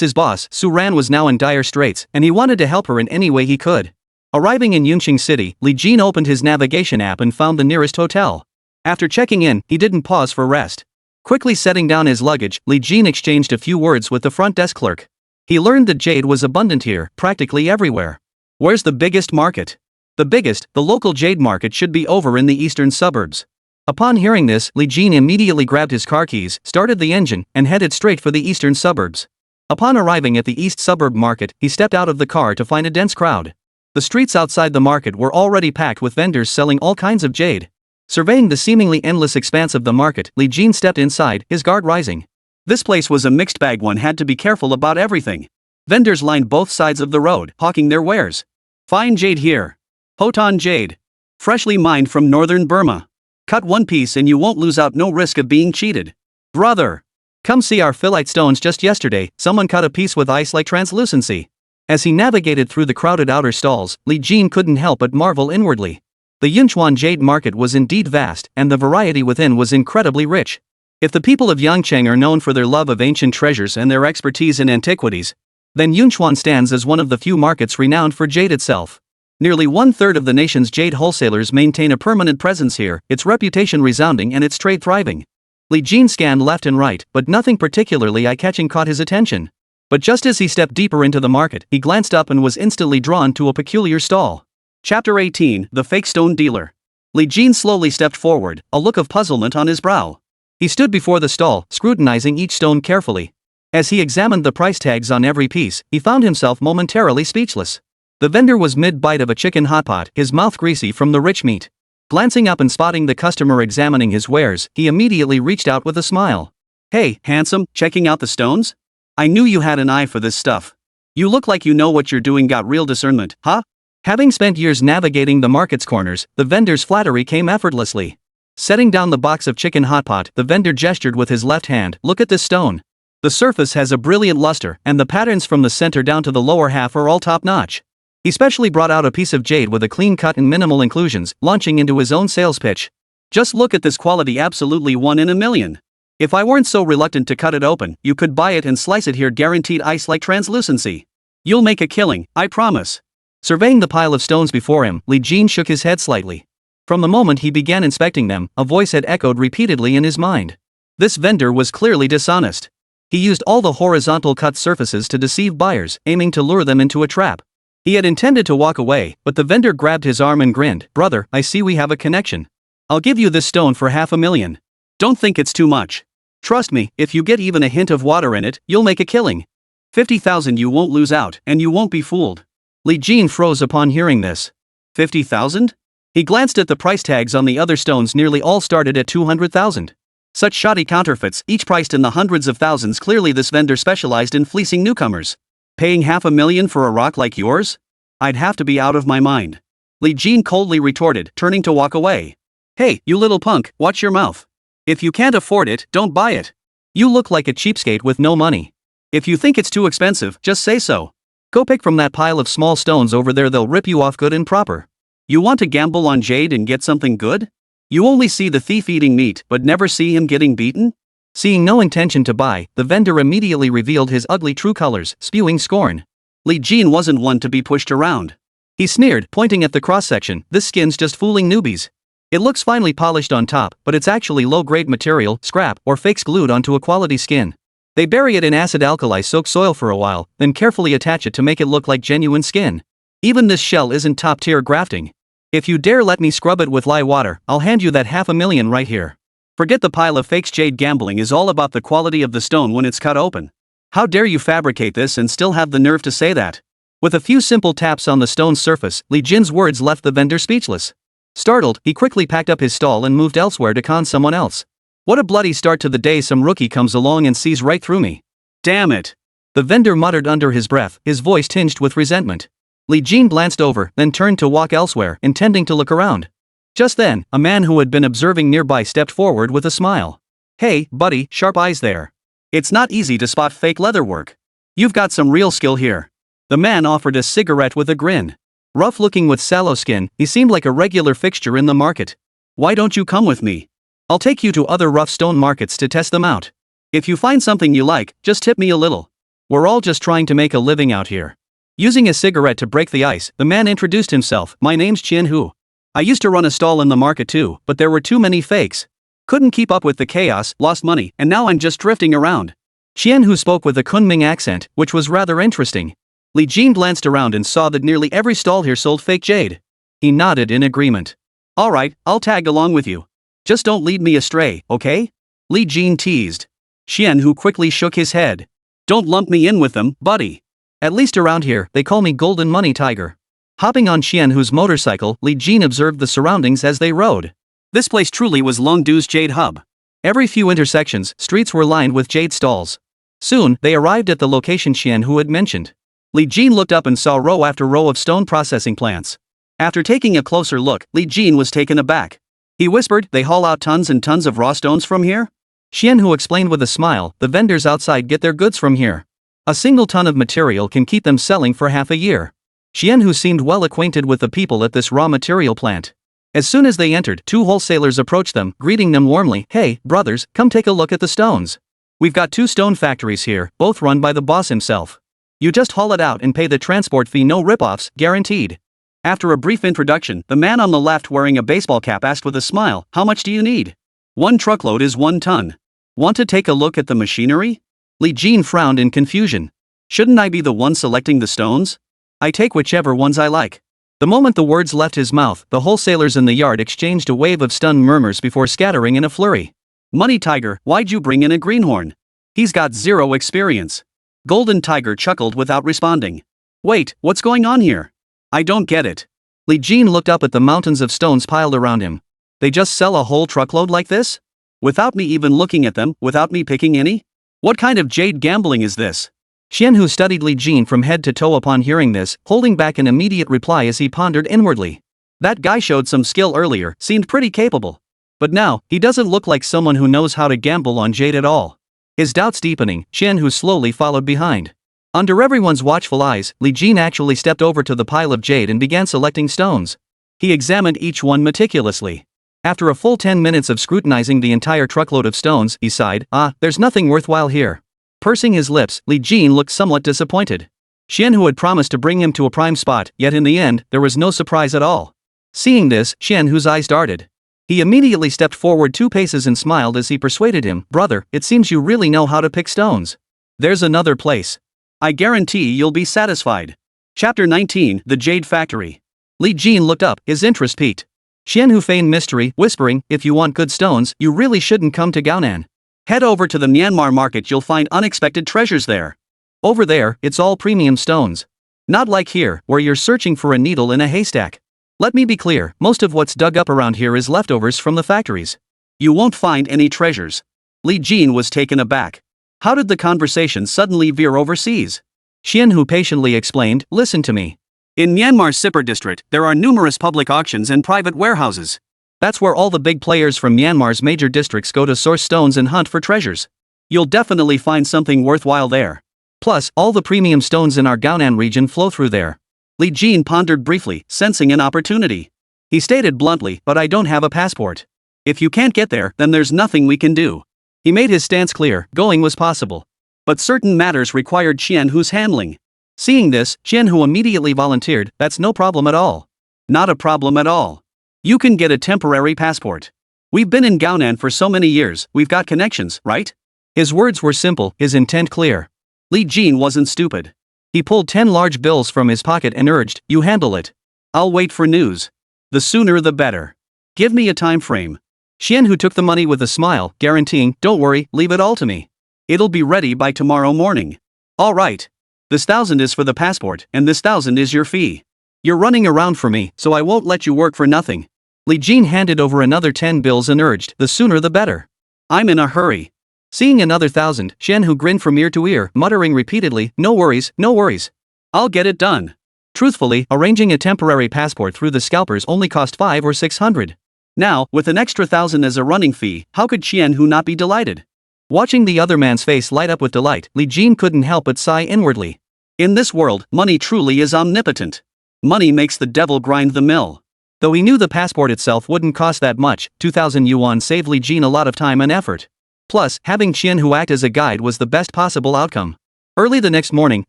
his boss, Su Ran was now in dire straits, and he wanted to help her in any way he could. Arriving in Yunqing City, Li Jin opened his navigation app and found the nearest hotel. After checking in, he didn't pause for rest. Quickly setting down his luggage, Li Jin exchanged a few words with the front desk clerk. He learned that jade was abundant here, practically everywhere. Where's the biggest market? The biggest, the local jade market should be over in the eastern suburbs. Upon hearing this, Li Jin immediately grabbed his car keys, started the engine, and headed straight for the eastern suburbs. Upon arriving at the east suburb market, he stepped out of the car to find a dense crowd. The streets outside the market were already packed with vendors selling all kinds of jade. Surveying the seemingly endless expanse of the market, Li Jin stepped inside, his guard rising. This place was a mixed bag, one had to be careful about everything. Vendors lined both sides of the road, hawking their wares. Fine jade here. Hotan jade. Freshly mined from northern Burma. Cut one piece and you won't lose out, no risk of being cheated. Brother! Come see our phyllite stones. Just yesterday, someone cut a piece with ice-like translucency. As he navigated through the crowded outer stalls, Li Jin couldn't help but marvel inwardly. The Yunchuan jade market was indeed vast, and the variety within was incredibly rich. If the people of Yangcheng are known for their love of ancient treasures and their expertise in antiquities, then Yunchuan stands as one of the few markets renowned for jade itself. Nearly 1/3 of the nation's jade wholesalers maintain a permanent presence here, its reputation resounding and its trade thriving. Li Jin scanned left and right, but nothing particularly eye-catching caught his attention. But just as he stepped deeper into the market, he glanced up and was instantly drawn to a peculiar stall. Chapter 18, The Fake Stone Dealer. Li Jin slowly stepped forward, a look of puzzlement on his brow. He stood before the stall, scrutinizing each stone carefully. As he examined the price tags on every piece, he found himself momentarily speechless. The vendor was mid-bite of a chicken hotpot, his mouth greasy from the rich meat. Glancing up and spotting the customer examining his wares, he immediately reached out with a smile. Hey, handsome, checking out the stones? I knew you had an eye for this stuff. You look like you know what you're doing, got real discernment, huh? Having spent years navigating the market's corners, the vendor's flattery came effortlessly. Setting down the box of chicken hotpot, the vendor gestured with his left hand. Look at this stone. The surface has a brilliant luster, and the patterns from the center down to the lower half are all top-notch. He specially brought out a piece of jade with a clean cut and minimal inclusions, launching into his own sales pitch. Just look at this quality, absolutely 1 in a million. If I weren't so reluctant to cut it open, you could buy it and slice it here, guaranteed ice-like translucency. You'll make a killing, I promise. Surveying the pile of stones before him, Li Jin shook his head slightly. From the moment he began inspecting them, a voice had echoed repeatedly in his mind. This vendor was clearly dishonest. He used all the horizontal cut surfaces to deceive buyers, aiming to lure them into a trap. He had intended to walk away, but the vendor grabbed his arm and grinned. Brother, I see we have a connection. I'll give you this stone for $500,000. Don't think it's too much. Trust me, if you get even a hint of water in it, you'll make a killing. 50,000, you won't lose out, and you won't be fooled. Li Jin froze upon hearing this. 50,000? He glanced at the price tags on the other stones, nearly all started at 200,000. Such shoddy counterfeits, each priced in the hundreds of thousands. Clearly this vendor specialized in fleecing newcomers. Paying $500,000 for a rock like yours? I'd have to be out of my mind. Li Jin coldly retorted, turning to walk away. Hey, you little punk, watch your mouth. If you can't afford it, don't buy it. You look like a cheapskate with no money. If you think it's too expensive, just say so. Go pick from that pile of small stones over there, they'll rip you off good and proper. You want to gamble on jade and get something good? You only see the thief eating meat, but never see him getting beaten? Seeing no intention to buy, the vendor immediately revealed his ugly true colors, spewing scorn. Li Jin wasn't one to be pushed around. He sneered, pointing at the cross-section. This skin's just fooling newbies. It looks finely polished on top, but it's actually low-grade material, scrap, or fakes glued onto a quality skin. They bury it in acid alkali-soaked soil for a while, then carefully attach it to make it look like genuine skin. Even this shell isn't top-tier grafting. If you dare let me scrub it with lye water, I'll hand you that $500,000 right here. Forget the pile of fakes. Jade gambling is all about the quality of the stone when it's cut open. How dare you fabricate this and still have the nerve to say that? With a few simple taps on the stone's surface, Li Jin's words left the vendor speechless. Startled, he quickly packed up his stall and moved elsewhere to con someone else. What a bloody start to the day, some rookie comes along and sees right through me. Damn it! The vendor muttered under his breath, his voice tinged with resentment. Li Jin glanced over, then turned to walk elsewhere, intending to look around. Just then, a man who had been observing nearby stepped forward with a smile. Hey, buddy, sharp eyes there. It's not easy to spot fake leatherwork. You've got some real skill here. The man offered a cigarette with a grin. Rough-looking with sallow skin, he seemed like a regular fixture in the market. Why don't you come with me? I'll take you to other rough stone markets to test them out. If you find something you like, just tip me a little. We're all just trying to make a living out here. Using a cigarette to break the ice, the man introduced himself. My name's Qian-hu. I used to run a stall in the market too, but there were too many fakes. Couldn't keep up with the chaos, lost money, and now I'm just drifting around. Qian-hu spoke with a Kunming accent, which was rather interesting. Li Jin glanced around and saw that nearly every stall here sold fake jade. He nodded in agreement. Alright, I'll tag along with you. Just don't lead me astray, okay? Li Jin teased. Qian-hu quickly shook his head. Don't lump me in with them, buddy. At least around here, they call me Golden Money Tiger. Hopping on Qian-hu's motorcycle, Li Jin observed the surroundings as they rode. This place truly was Longdu's jade hub. Every few intersections, streets were lined with jade stalls. Soon, they arrived at the location Qian-hu had mentioned. Li Jin looked up and saw row after row of stone processing plants. After taking a closer look, Li Jin was taken aback. He whispered, they haul out tons and tons of raw stones from here? Qian-hu explained with a smile, the vendors outside get their goods from here. A single ton of material can keep them selling for half a year. Qian-hu seemed well acquainted with the people at this raw material plant. As soon as they entered, two wholesalers approached them, greeting them warmly. Hey, brothers, come take a look at the stones. We've got 2 stone factories here, both run by the boss himself. You just haul it out and pay the transport fee, no rip-offs, guaranteed. After a brief introduction, the man on the left wearing a baseball cap asked with a smile, how much do you need? 1 truckload is 1 ton. Want to take a look at the machinery? Li Jin frowned in confusion. Shouldn't I be the one selecting the stones? I take whichever ones I like. The moment the words left his mouth, the wholesalers in the yard exchanged a wave of stunned murmurs before scattering in a flurry. Money Tiger, why'd you bring in a greenhorn? He's got 0 experience. Golden Tiger chuckled without responding. Wait, what's going on here? I don't get it. Li Jin looked up at the mountains of stones piled around him. They just sell a whole truckload like this? Without me even looking at them, without me picking any? What kind of jade gambling is this? Qian-hu studied Li Jin from head to toe upon hearing this, holding back an immediate reply as he pondered inwardly. That guy showed some skill earlier, seemed pretty capable. But now, he doesn't look like someone who knows how to gamble on jade at all. His doubts deepening, Qian-hu slowly followed behind. Under everyone's watchful eyes, Li Jin actually stepped over to the pile of jade and began selecting stones. He examined each one meticulously. After a full 10 minutes of scrutinizing the entire truckload of stones, he sighed, there's nothing worthwhile here. Pursing his lips, Li Jin looked somewhat disappointed. Qian-hu had promised to bring him to a prime spot, yet in the end, there was no surprise at all. Seeing this, Qian-hu's eyes darted. He immediately stepped forward 2 paces and smiled as he persuaded him, brother, it seems you really know how to pick stones. There's another place. I guarantee you'll be satisfied. Chapter 19, The Jade Factory. Li Jin looked up, his interest piqued. Qian-hu feigned mystery, whispering, if you want good stones, you really shouldn't come to Gaonan. Head over to the Myanmar market, you'll find unexpected treasures there. Over there, it's all premium stones. Not like here, where you're searching for a needle in a haystack. Let me be clear, most of what's dug up around here is leftovers from the factories. You won't find any treasures. Li Jin was taken aback. How did the conversation suddenly veer overseas? Qian-hu patiently explained, listen to me. In Myanmar's Sipper district, there are numerous public auctions and private warehouses. That's where all the big players from Myanmar's major districts go to source stones and hunt for treasures. You'll definitely find something worthwhile there. Plus, all the premium stones in our Gaonan region flow through there. Li Jin pondered briefly, sensing an opportunity. He stated bluntly, but I don't have a passport. If you can't get there, then there's nothing we can do. He made his stance clear, going was possible. But certain matters required Qian-hu's handling. Seeing this, Qian-hu immediately volunteered, that's no problem at all. Not a problem at all. You can get a temporary passport. We've been in Gaonan for so many years, we've got connections, right? His words were simple, his intent clear. Li Jin wasn't stupid. He pulled 10 large bills from his pocket and urged, you handle it. I'll wait for news. The sooner the better. Give me a time frame. Qian-hu took the money with a smile, guaranteeing, don't worry, leave it all to me. It'll be ready by tomorrow morning. All right. This 1,000 is for the passport, and this 1,000 is your fee. You're running around for me, so I won't let you work for nothing. Li Jin handed over another 10 bills and urged, the sooner the better. I'm in a hurry. Seeing another 1,000, Qian-hu grinned from ear to ear, muttering repeatedly, no worries, no worries. I'll get it done. Truthfully, arranging a temporary passport through the scalpers only cost 500 or 600. Now, with an extra 1,000 as a running fee, how could Qian-hu not be delighted? Watching the other man's face light up with delight, Li Jin couldn't help but sigh inwardly. In this world, money truly is omnipotent. Money makes the devil grind the mill. Though he knew the passport itself wouldn't cost that much, 2,000 yuan saved Li Jin a lot of time and effort. Plus, having Qianhu act as a guide was the best possible outcome. Early the next morning,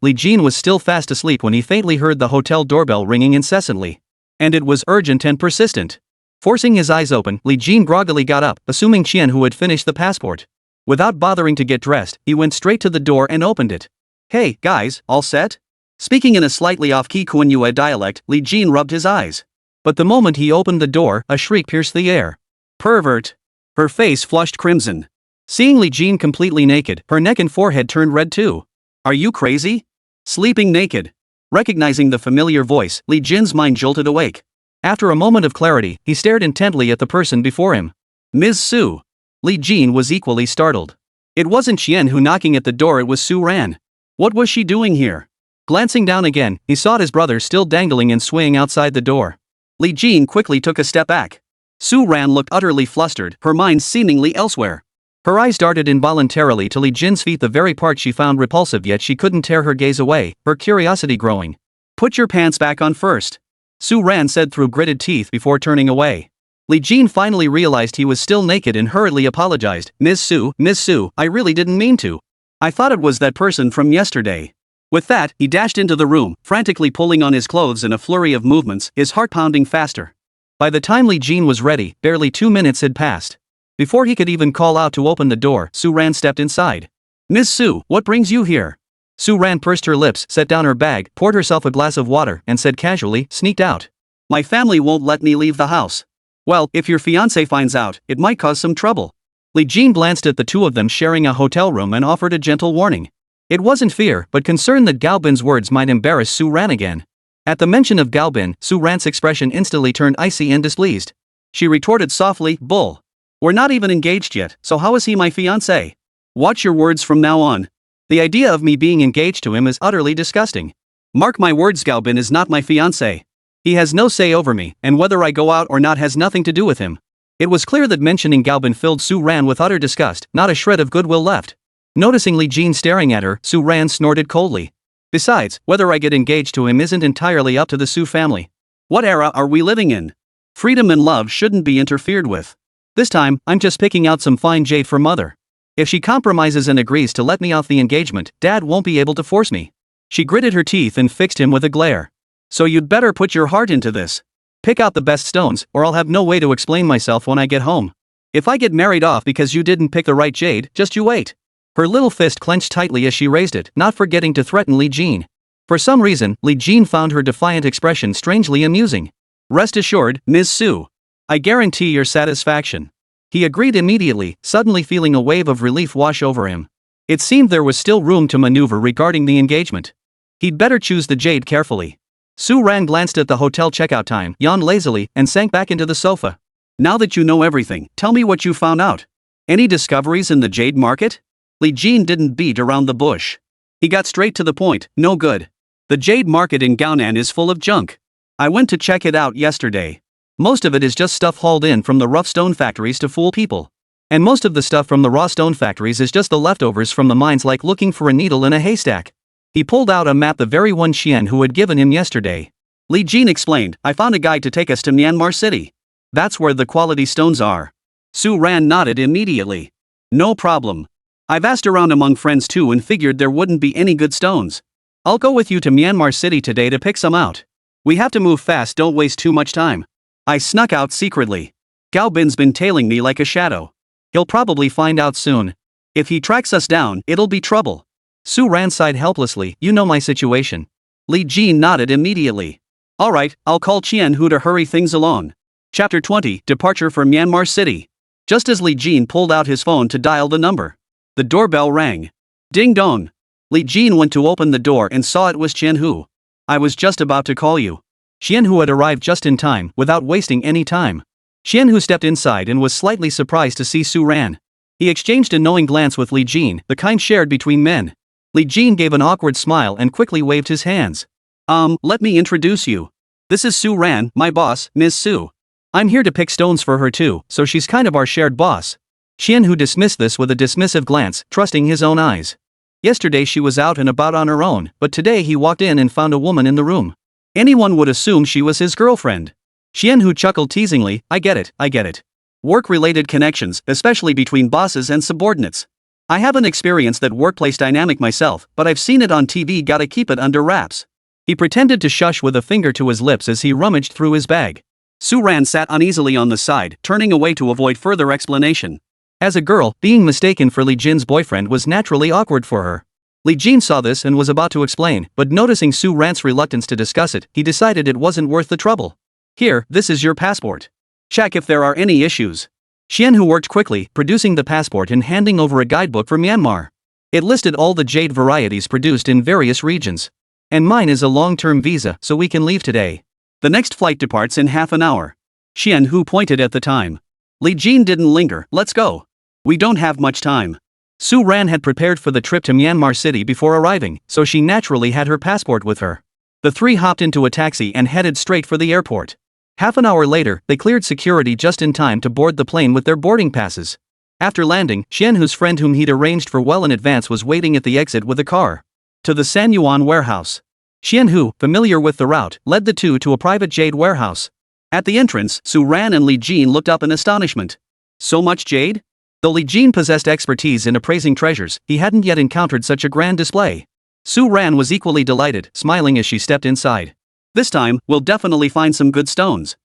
Li Jin was still fast asleep when he faintly heard the hotel doorbell ringing incessantly. And it was urgent and persistent. Forcing his eyes open, Li Jin groggily got up, assuming Qianhu had finished the passport. Without bothering to get dressed, he went straight to the door and opened it. "Hey, guys, all set?" Speaking in a slightly off-key Kunyue dialect, Li Jin rubbed his eyes. But the moment he opened the door, a shriek pierced the air. "Pervert!" Her face flushed crimson. Seeing Li Jin completely naked, her neck and forehead turned red too. "Are you crazy? Sleeping naked?" Recognizing the familiar voice, Li Jin's mind jolted awake. After a moment of clarity, he stared intently at the person before him. Ms. Su. Li Jin was equally startled. It wasn't Qianhu knocking at the door, it was Su Ran. What was she doing here? Glancing down again, he saw his brother still dangling and swaying outside the door. Li Jin quickly took a step back. Su Ran looked utterly flustered, her mind seemingly elsewhere. Her eyes darted involuntarily to Li Jin's feet, the very part she found repulsive, yet she couldn't tear her gaze away, her curiosity growing. "Put your pants back on first," Su Ran said through gritted teeth before turning away. Li Jin finally realized he was still naked and hurriedly apologized. Ms. Su, I really didn't mean to. I thought it was that person from yesterday." With that, he dashed into the room, frantically pulling on his clothes in a flurry of movements, his heart pounding faster. By the time Li Jin was ready, barely 2 minutes had passed. Before he could even call out to open the door, Su Ran stepped inside. "Ms. Su, what brings you here?" Su Ran pursed her lips, set down her bag, poured herself a glass of water, and said casually, "Sneaked out. My family won't let me leave the house." "Well, if your fiancé finds out, it might cause some trouble." Li Jin glanced at the two of them sharing a hotel room and offered a gentle warning. It wasn't fear, but concern that Galbin's words might embarrass Su Ran again. At the mention of Galbin, Su Ran's expression instantly turned icy and displeased. She retorted softly, "Bull. We're not even engaged yet, so how is he my fiancé? Watch your words from now on. The idea of me being engaged to him is utterly disgusting. Mark my words, Galbin is not my fiancé. He has no say over me, and whether I go out or not has nothing to do with him." It was clear that mentioning Galbin filled Su Ran with utter disgust, not a shred of goodwill left. Noticing Li Jin staring at her, Su Ran snorted coldly. "Besides, whether I get engaged to him isn't entirely up to the Su family. What era are we living in? Freedom and love shouldn't be interfered with. This time, I'm just picking out some fine jade for mother. If she compromises and agrees to let me off the engagement, Dad won't be able to force me." She gritted her teeth and fixed him with a glare. "So you'd better put your heart into this. Pick out the best stones, or I'll have no way to explain myself when I get home. If I get married off because you didn't pick the right jade, just you wait." Her little fist clenched tightly as she raised it, not forgetting to threaten Li Jin. For some reason, Li Jin found her defiant expression strangely amusing. "Rest assured, Ms. Su. I guarantee your satisfaction." He agreed immediately, suddenly feeling a wave of relief wash over him. It seemed there was still room to maneuver regarding the engagement. He'd better choose the jade carefully. Su Ran glanced at the hotel checkout time, yawned lazily, and sank back into the sofa. "Now that you know everything, tell me what you found out. Any discoveries in the jade market?" Li Jin didn't beat around the bush. He got straight to the point, "No good. The jade market in Gaonan is full of junk. I went to check it out yesterday. Most of it is just stuff hauled in from the rough stone factories to fool people. And most of the stuff from the raw stone factories is just the leftovers from the mines, like looking for a needle in a haystack." He pulled out a map, the very one Qianhu had given him yesterday. Li Jin explained, "I found a guide to take us to Myanmar City. That's where the quality stones are." Su Ran nodded immediately. "No problem. I've asked around among friends too and figured there wouldn't be any good stones. I'll go with you to Myanmar City today to pick some out. We have to move fast, don't waste too much time." I snuck out secretly. Galbin's been tailing me like a shadow. He'll probably find out soon. If he tracks us down, it'll be trouble. Su Ran sighed helplessly, "You know my situation." Li Jin nodded immediately. "All right, I'll call Qianhu to hurry things along." Chapter 20, Departure for Myanmar City. Just as Li Jin pulled out his phone to dial the number, the doorbell rang. Ding dong. Li Jin went to open the door and saw it was Qianhu. "I was just about to call you." Qianhu had arrived just in time, without wasting any time. Qianhu stepped inside and was slightly surprised to see Su Ran. He exchanged a knowing glance with Li Jin, the kind shared between men. Li Jin gave an awkward smile and quickly waved his hands. Let me introduce you. This is Su Ran, my boss, Ms. Su. I'm here to pick stones for her too, so she's kind of our shared boss." Qianhu dismissed this with a dismissive glance, trusting his own eyes. Yesterday she was out and about on her own, but today he walked in and found a woman in the room. Anyone would assume she was his girlfriend. Qianhu chuckled teasingly, I get it. Work-related connections, especially between bosses and subordinates. I haven't experienced that workplace dynamic myself, but I've seen it on TV. Gotta keep it under wraps. He pretended to shush with a finger to his lips as he rummaged through his bag. Su-ran sat uneasily on the side, turning away to avoid further explanation. As a girl, being mistaken for Li Jin's boyfriend was naturally awkward for her. Li Jin saw this and was about to explain, but noticing Su-ran's reluctance to discuss it, he decided it wasn't worth the trouble. Here, this is your passport. Check if there are any issues. Xianhu worked quickly, producing the passport and handing over a guidebook for Myanmar. It listed all the jade varieties produced in various regions. And mine is a long-term visa, so we can leave today. The next flight departs in half an hour. Xianhu pointed at the time. Li Jin didn't linger. Let's go. We don't have much time. Su-ran had prepared for the trip to Myanmar City before arriving, so she naturally had her passport with her. The three hopped into a taxi and headed straight for the airport. Half an hour later, they cleared security just in time to board the plane with their boarding passes. After landing, Xianhu's friend whom he'd arranged for well in advance was waiting at the exit with a car. To the San Yuan warehouse. Xianhu, familiar with the route, led the two to a private jade warehouse. At the entrance, Su-ran and Li Jin looked up in astonishment. So much jade? Though Li Jin possessed expertise in appraising treasures, he hadn't yet encountered such a grand display. Su-ran was equally delighted, smiling as she stepped inside. This time, we'll definitely find some good stones.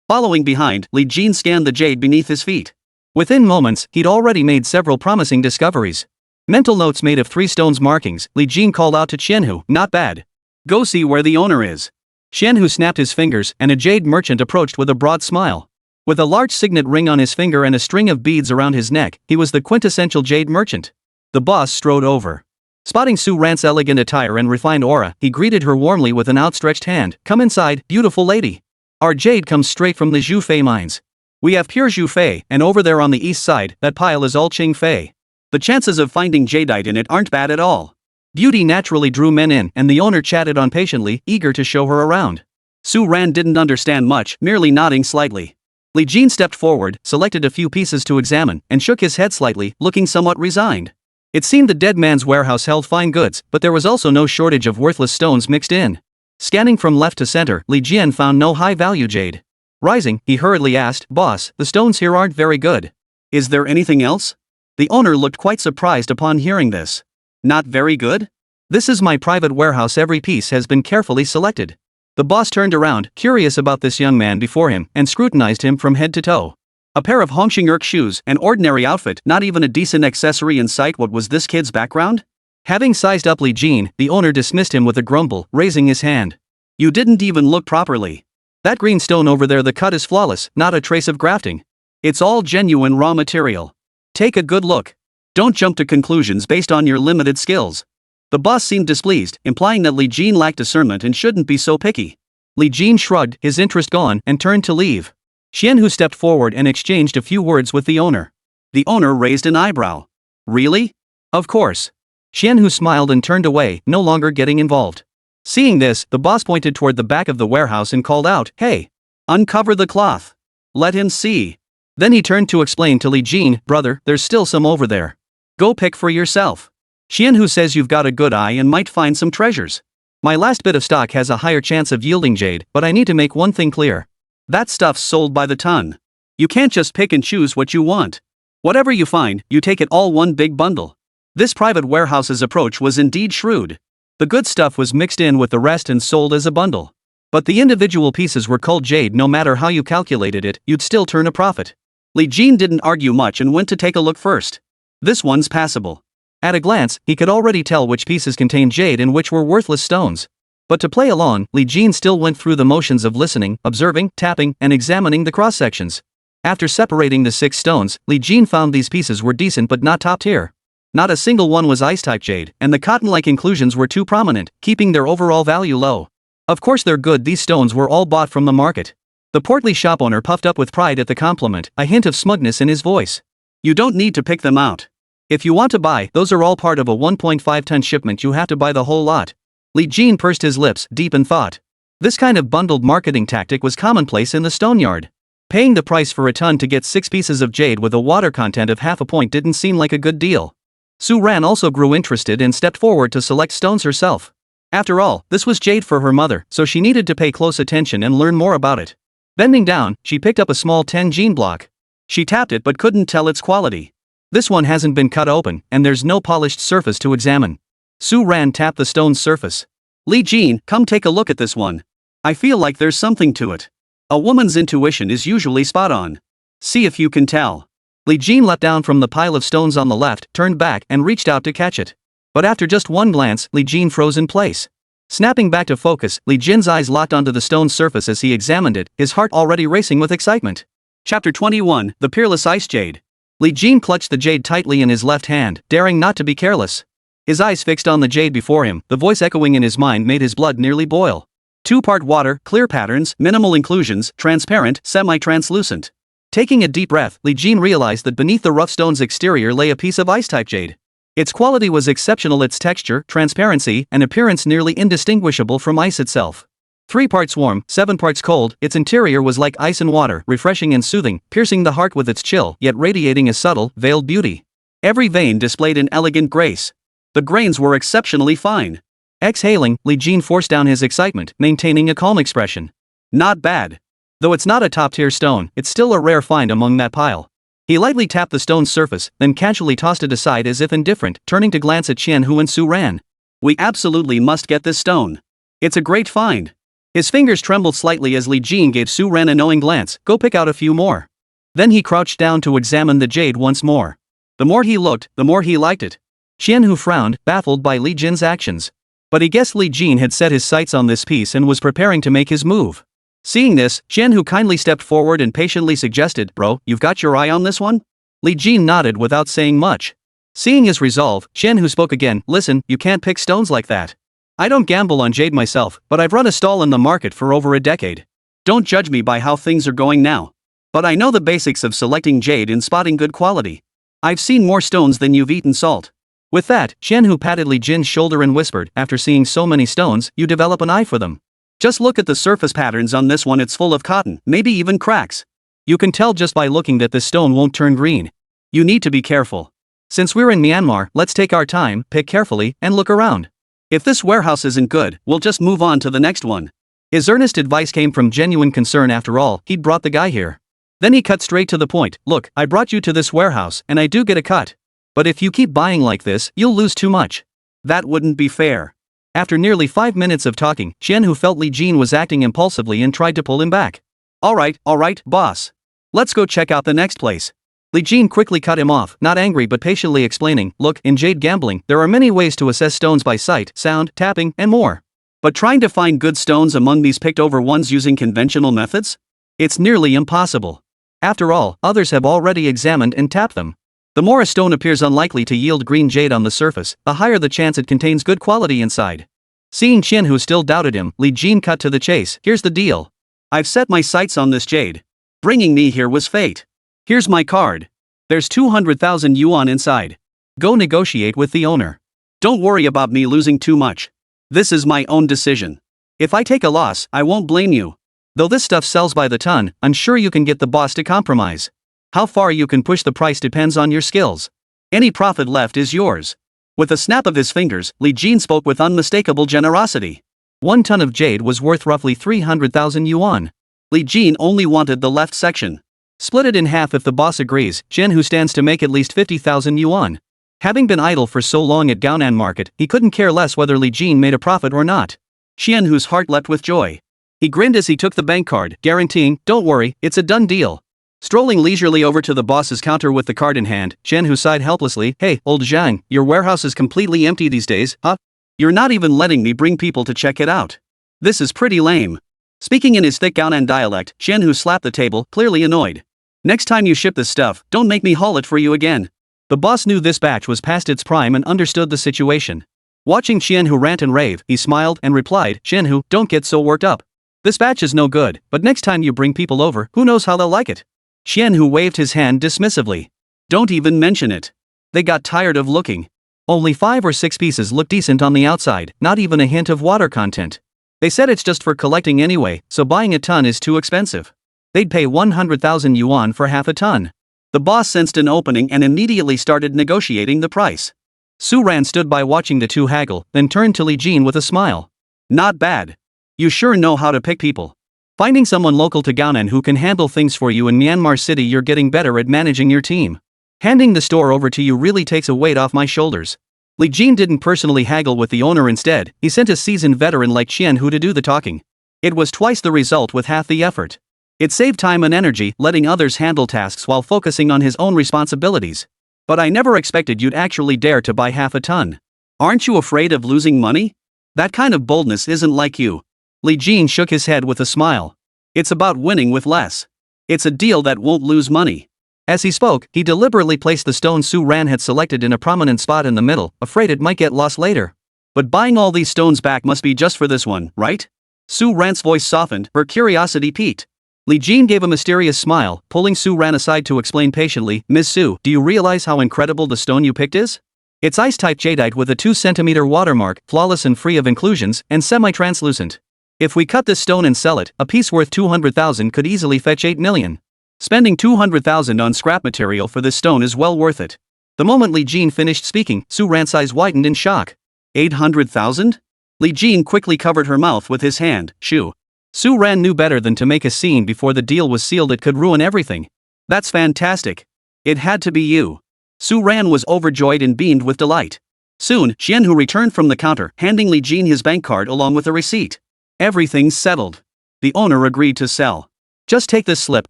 Following behind, Li Jin scanned the jade beneath his feet. Within moments, he'd already made several promising discoveries. Mental notes made of 3 stones markings. Li Jin called out to Xianhu, not bad. Go see where the owner is. Xianhu snapped his fingers and a jade merchant approached with a broad smile. With a large signet ring on his finger and a string of beads around his neck, he was the quintessential jade merchant. The boss strode over. Spotting Su-ran's elegant attire and refined aura, he greeted her warmly with an outstretched hand. Come inside, beautiful lady. Our jade comes straight from the Zhufei mines. We have pure Zhufei, and over there on the east side, that pile is all Qingfei. The chances of finding jadeite in it aren't bad at all. Beauty naturally drew men in, and the owner chatted on patiently, eager to show her around. Su-ran didn't understand much, merely nodding slightly. Li Jin stepped forward, selected a few pieces to examine, and shook his head slightly, looking somewhat resigned. It seemed the dead man's warehouse held fine goods, but there was also no shortage of worthless stones mixed in. Scanning from left to center, Li Jin found no high-value jade. Rising, he hurriedly asked, Boss, the stones here aren't very good. Is there anything else? The owner looked quite surprised upon hearing this. Not very good? This is my private warehouse. Every piece has been carefully selected. The boss turned around, curious about this young man before him, and scrutinized him from head to toe. A pair of Hongxing shoes, an ordinary outfit, not even a decent accessory in sight. What was this kid's background? Having sized up Li Jin, the owner dismissed him with a grumble, raising his hand. You didn't even look properly. That green stone over there, the cut is flawless, not a trace of grafting. It's all genuine raw material. Take a good look. Don't jump to conclusions based on your limited skills. The boss seemed displeased, implying that Li Jin lacked discernment and shouldn't be so picky. Li Jin shrugged, his interest gone, and turned to leave. Xianhu stepped forward and exchanged a few words with the owner. The owner raised an eyebrow. Really? Of course. Xianhu smiled and turned away, no longer getting involved. Seeing this, the boss pointed toward the back of the warehouse and called out, Hey! Uncover the cloth. Let him see. Then he turned to explain to Li Jin, Brother, there's still some over there. Go pick for yourself. Xianhu says you've got a good eye and might find some treasures. My last bit of stock has a higher chance of yielding jade, but I need to make one thing clear. That stuff's sold by the ton. You can't just pick and choose what you want. Whatever you find, you take it all one big bundle. This private warehouse's approach was indeed shrewd. The good stuff was mixed in with the rest and sold as a bundle. But the individual pieces were called jade. No matter how you calculated it, you'd still turn a profit. Li Jin didn't argue much and went to take a look first. This one's passable. At a glance, he could already tell which pieces contained jade and which were worthless stones. But to play along, Li Jin still went through the motions of listening, observing, tapping, and examining the cross-sections. After separating the 6 stones, Li Jin found these pieces were decent but not top tier. Not a single one was ice-type jade, and the cotton-like inclusions were too prominent, keeping their overall value low. Of course they're good. These stones were all bought from the market. The portly shop owner puffed up with pride at the compliment, a hint of smugness in his voice. You don't need to pick them out. If you want to buy, those are all part of a 1.5-ton shipment. You have to buy the whole lot. Li Jin pursed his lips, deep in thought. This kind of bundled marketing tactic was commonplace in the stone yard. Paying the price for a ton to get 6 pieces of jade with a water content of half a point didn't seem like a good deal. Su-ran also grew interested and stepped forward to select stones herself. After all, this was jade for her mother, so she needed to pay close attention and learn more about it. Bending down, she picked up a small 10 gene block. She tapped it but couldn't tell its quality. This one hasn't been cut open, and there's no polished surface to examine. Su Ran tapped the stone's surface. Li Jin, come take a look at this one. I feel like there's something to it. A woman's intuition is usually spot on. See if you can tell. Li Jin leapt down from the pile of stones on the left, turned back, and reached out to catch it. But after just one glance, Li Jin froze in place. Snapping back to focus, Li Jin's eyes locked onto the stone's surface as he examined it, his heart already racing with excitement. Chapter 21, The Peerless Ice Jade. Li Jin clutched the jade tightly in his left hand, daring not to be careless. His eyes fixed on the jade before him, the voice echoing in his mind made his blood nearly boil. Two-part water, clear patterns, minimal inclusions, transparent, semi-translucent. Taking a deep breath, Li Jin realized that beneath the rough stone's exterior lay a piece of ice-type jade. Its quality was exceptional, its texture, transparency, and appearance nearly indistinguishable from ice itself. 3 parts warm, 7 parts cold, its interior was like ice and water, refreshing and soothing, piercing the heart with its chill, yet radiating a subtle, veiled beauty. Every vein displayed an elegant grace. The grains were exceptionally fine. Exhaling, Li Jin forced down his excitement, maintaining a calm expression. Not bad. Though it's not a top-tier stone, it's still a rare find among that pile. He lightly tapped the stone's surface, then casually tossed it aside as if indifferent, turning to glance at Qianhu and Su Ran. We absolutely must get this stone. It's a great find. His fingers trembled slightly as Li Jin gave Su Ran a knowing glance. Go pick out a few more. Then he crouched down to examine the jade once more. The more he looked, the more he liked it. Qianhu frowned, baffled by Li Jin's actions. But he guessed Li Jin had set his sights on this piece and was preparing to make his move. Seeing this, Qianhu kindly stepped forward and patiently suggested, Bro, you've got your eye on this one? Li Jin nodded without saying much. Seeing his resolve, Qianhu spoke again, Listen, you can't pick stones like that. I don't gamble on jade myself, but I've run a stall in the market for over a decade. Don't judge me by how things are going now. But I know the basics of selecting jade and spotting good quality. I've seen more stones than you've eaten salt. With that, Qianhu patted Li Jin's shoulder and whispered, After seeing so many stones, you develop an eye for them. Just look at the surface patterns on this one, it's full of cotton, maybe even cracks. You can tell just by looking that this stone won't turn green. You need to be careful. Since we're in Myanmar, let's take our time, pick carefully, and look around. If this warehouse isn't good, we'll just move on to the next one. His earnest advice came from genuine concern. After all, he'd brought the guy here. Then he cut straight to the point, Look, I brought you to this warehouse, and I do get a cut. But if you keep buying like this, you'll lose too much. That wouldn't be fair. After nearly 5 minutes of talking, Qianhu felt Li Jin was acting impulsively and tried to pull him back. All right, boss. Let's go check out the next place. Li Jin quickly cut him off, not angry but patiently explaining, Look, in jade gambling, there are many ways to assess stones by sight, sound, tapping, and more. But trying to find good stones among these picked over ones using conventional methods? It's nearly impossible. After all, others have already examined and tapped them. The more a stone appears unlikely to yield green jade on the surface, the higher the chance it contains good quality inside. Seeing Qianhu still doubted him, Li Jin cut to the chase. Here's the deal. I've set my sights on this jade. Bringing me here was fate. Here's my card. There's 200,000 yuan inside. Go negotiate with the owner. Don't worry about me losing too much. This is my own decision. If I take a loss, I won't blame you. Though this stuff sells by the ton, I'm sure you can get the boss to compromise. How far you can push the price depends on your skills. Any profit left is yours. With a snap of his fingers, Li Jin spoke with unmistakable generosity. 1 ton of jade was worth roughly 300,000 yuan. Li Jin only wanted the left section. Split it in half if the boss agrees. Qianhu stands to make at least 50,000 yuan. Having been idle for so long at Gaonan Market, he couldn't care less whether Li Jin made a profit or not. Qianhu's heart leapt with joy. He grinned as he took the bank card, guaranteeing, Don't worry, it's a done deal. Strolling leisurely over to the boss's counter with the card in hand, Qianhu sighed helplessly, Hey, old Zhang, your warehouse is completely empty these days, huh? You're not even letting me bring people to check it out. This is pretty lame. Speaking in his thick Gaonan dialect, Qianhu slapped the table, clearly annoyed. Next time you ship this stuff, don't make me haul it for you again. The boss knew this batch was past its prime and understood the situation. Watching Qianhu rant and rave, he smiled and replied, Qianhu, don't get so worked up. This batch is no good, but next time you bring people over, who knows how they'll like it. Qianhu waved his hand dismissively. Don't even mention it. They got tired of looking. Only 5 or 6 pieces look decent on the outside, not even a hint of water content. They said it's just for collecting anyway, so buying a ton is too expensive. They'd pay 100,000 yuan for half a ton. The boss sensed an opening and immediately started negotiating the price. Su Ran stood by watching the two haggle, then turned to Li Jin with a smile. Not bad. You sure know how to pick people. Finding someone local to Gaonan who can handle things for you in Myanmar City. You're getting better at managing your team. Handing the store over to you really takes a weight off my shoulders. Li Jin didn't personally haggle with the owner. Instead, he sent a seasoned veteran like Qian Hu to do the talking. It was twice the result with half the effort. It saved time and energy, letting others handle tasks while focusing on his own responsibilities. But I never expected you'd actually dare to buy half a ton. Aren't you afraid of losing money? That kind of boldness isn't like you. Li Jin shook his head with a smile. It's about winning with less. It's a deal that won't lose money. As he spoke, he deliberately placed the stone Su Ran had selected in a prominent spot in the middle, afraid it might get lost later. But buying all these stones back must be just for this one, right? Su Ran's voice softened, her curiosity piqued. Li Jin gave a mysterious smile, pulling Su Ran aside to explain patiently, Ms. Su, do you realize how incredible the stone you picked is? It's ice-type jadeite with a 2 cm watermark, flawless and free of inclusions, and semi-translucent. If we cut this stone and sell it, a piece worth 200,000 could easily fetch 8 million. Spending 200,000 on scrap material for this stone is well worth it. The moment Li Jin finished speaking, Su Ran's eyes widened in shock. 800,000? Li Jin quickly covered her mouth with his hand. Shoo. Su Ran knew better than to make a scene before the deal was sealed. It could ruin everything. That's fantastic. It had to be you. Su Ran was overjoyed and beamed with delight. Soon, Qian Hu returned from the counter, handing Li Jin his bank card along with a receipt. Everything's settled. The owner agreed to sell. Just take this slip,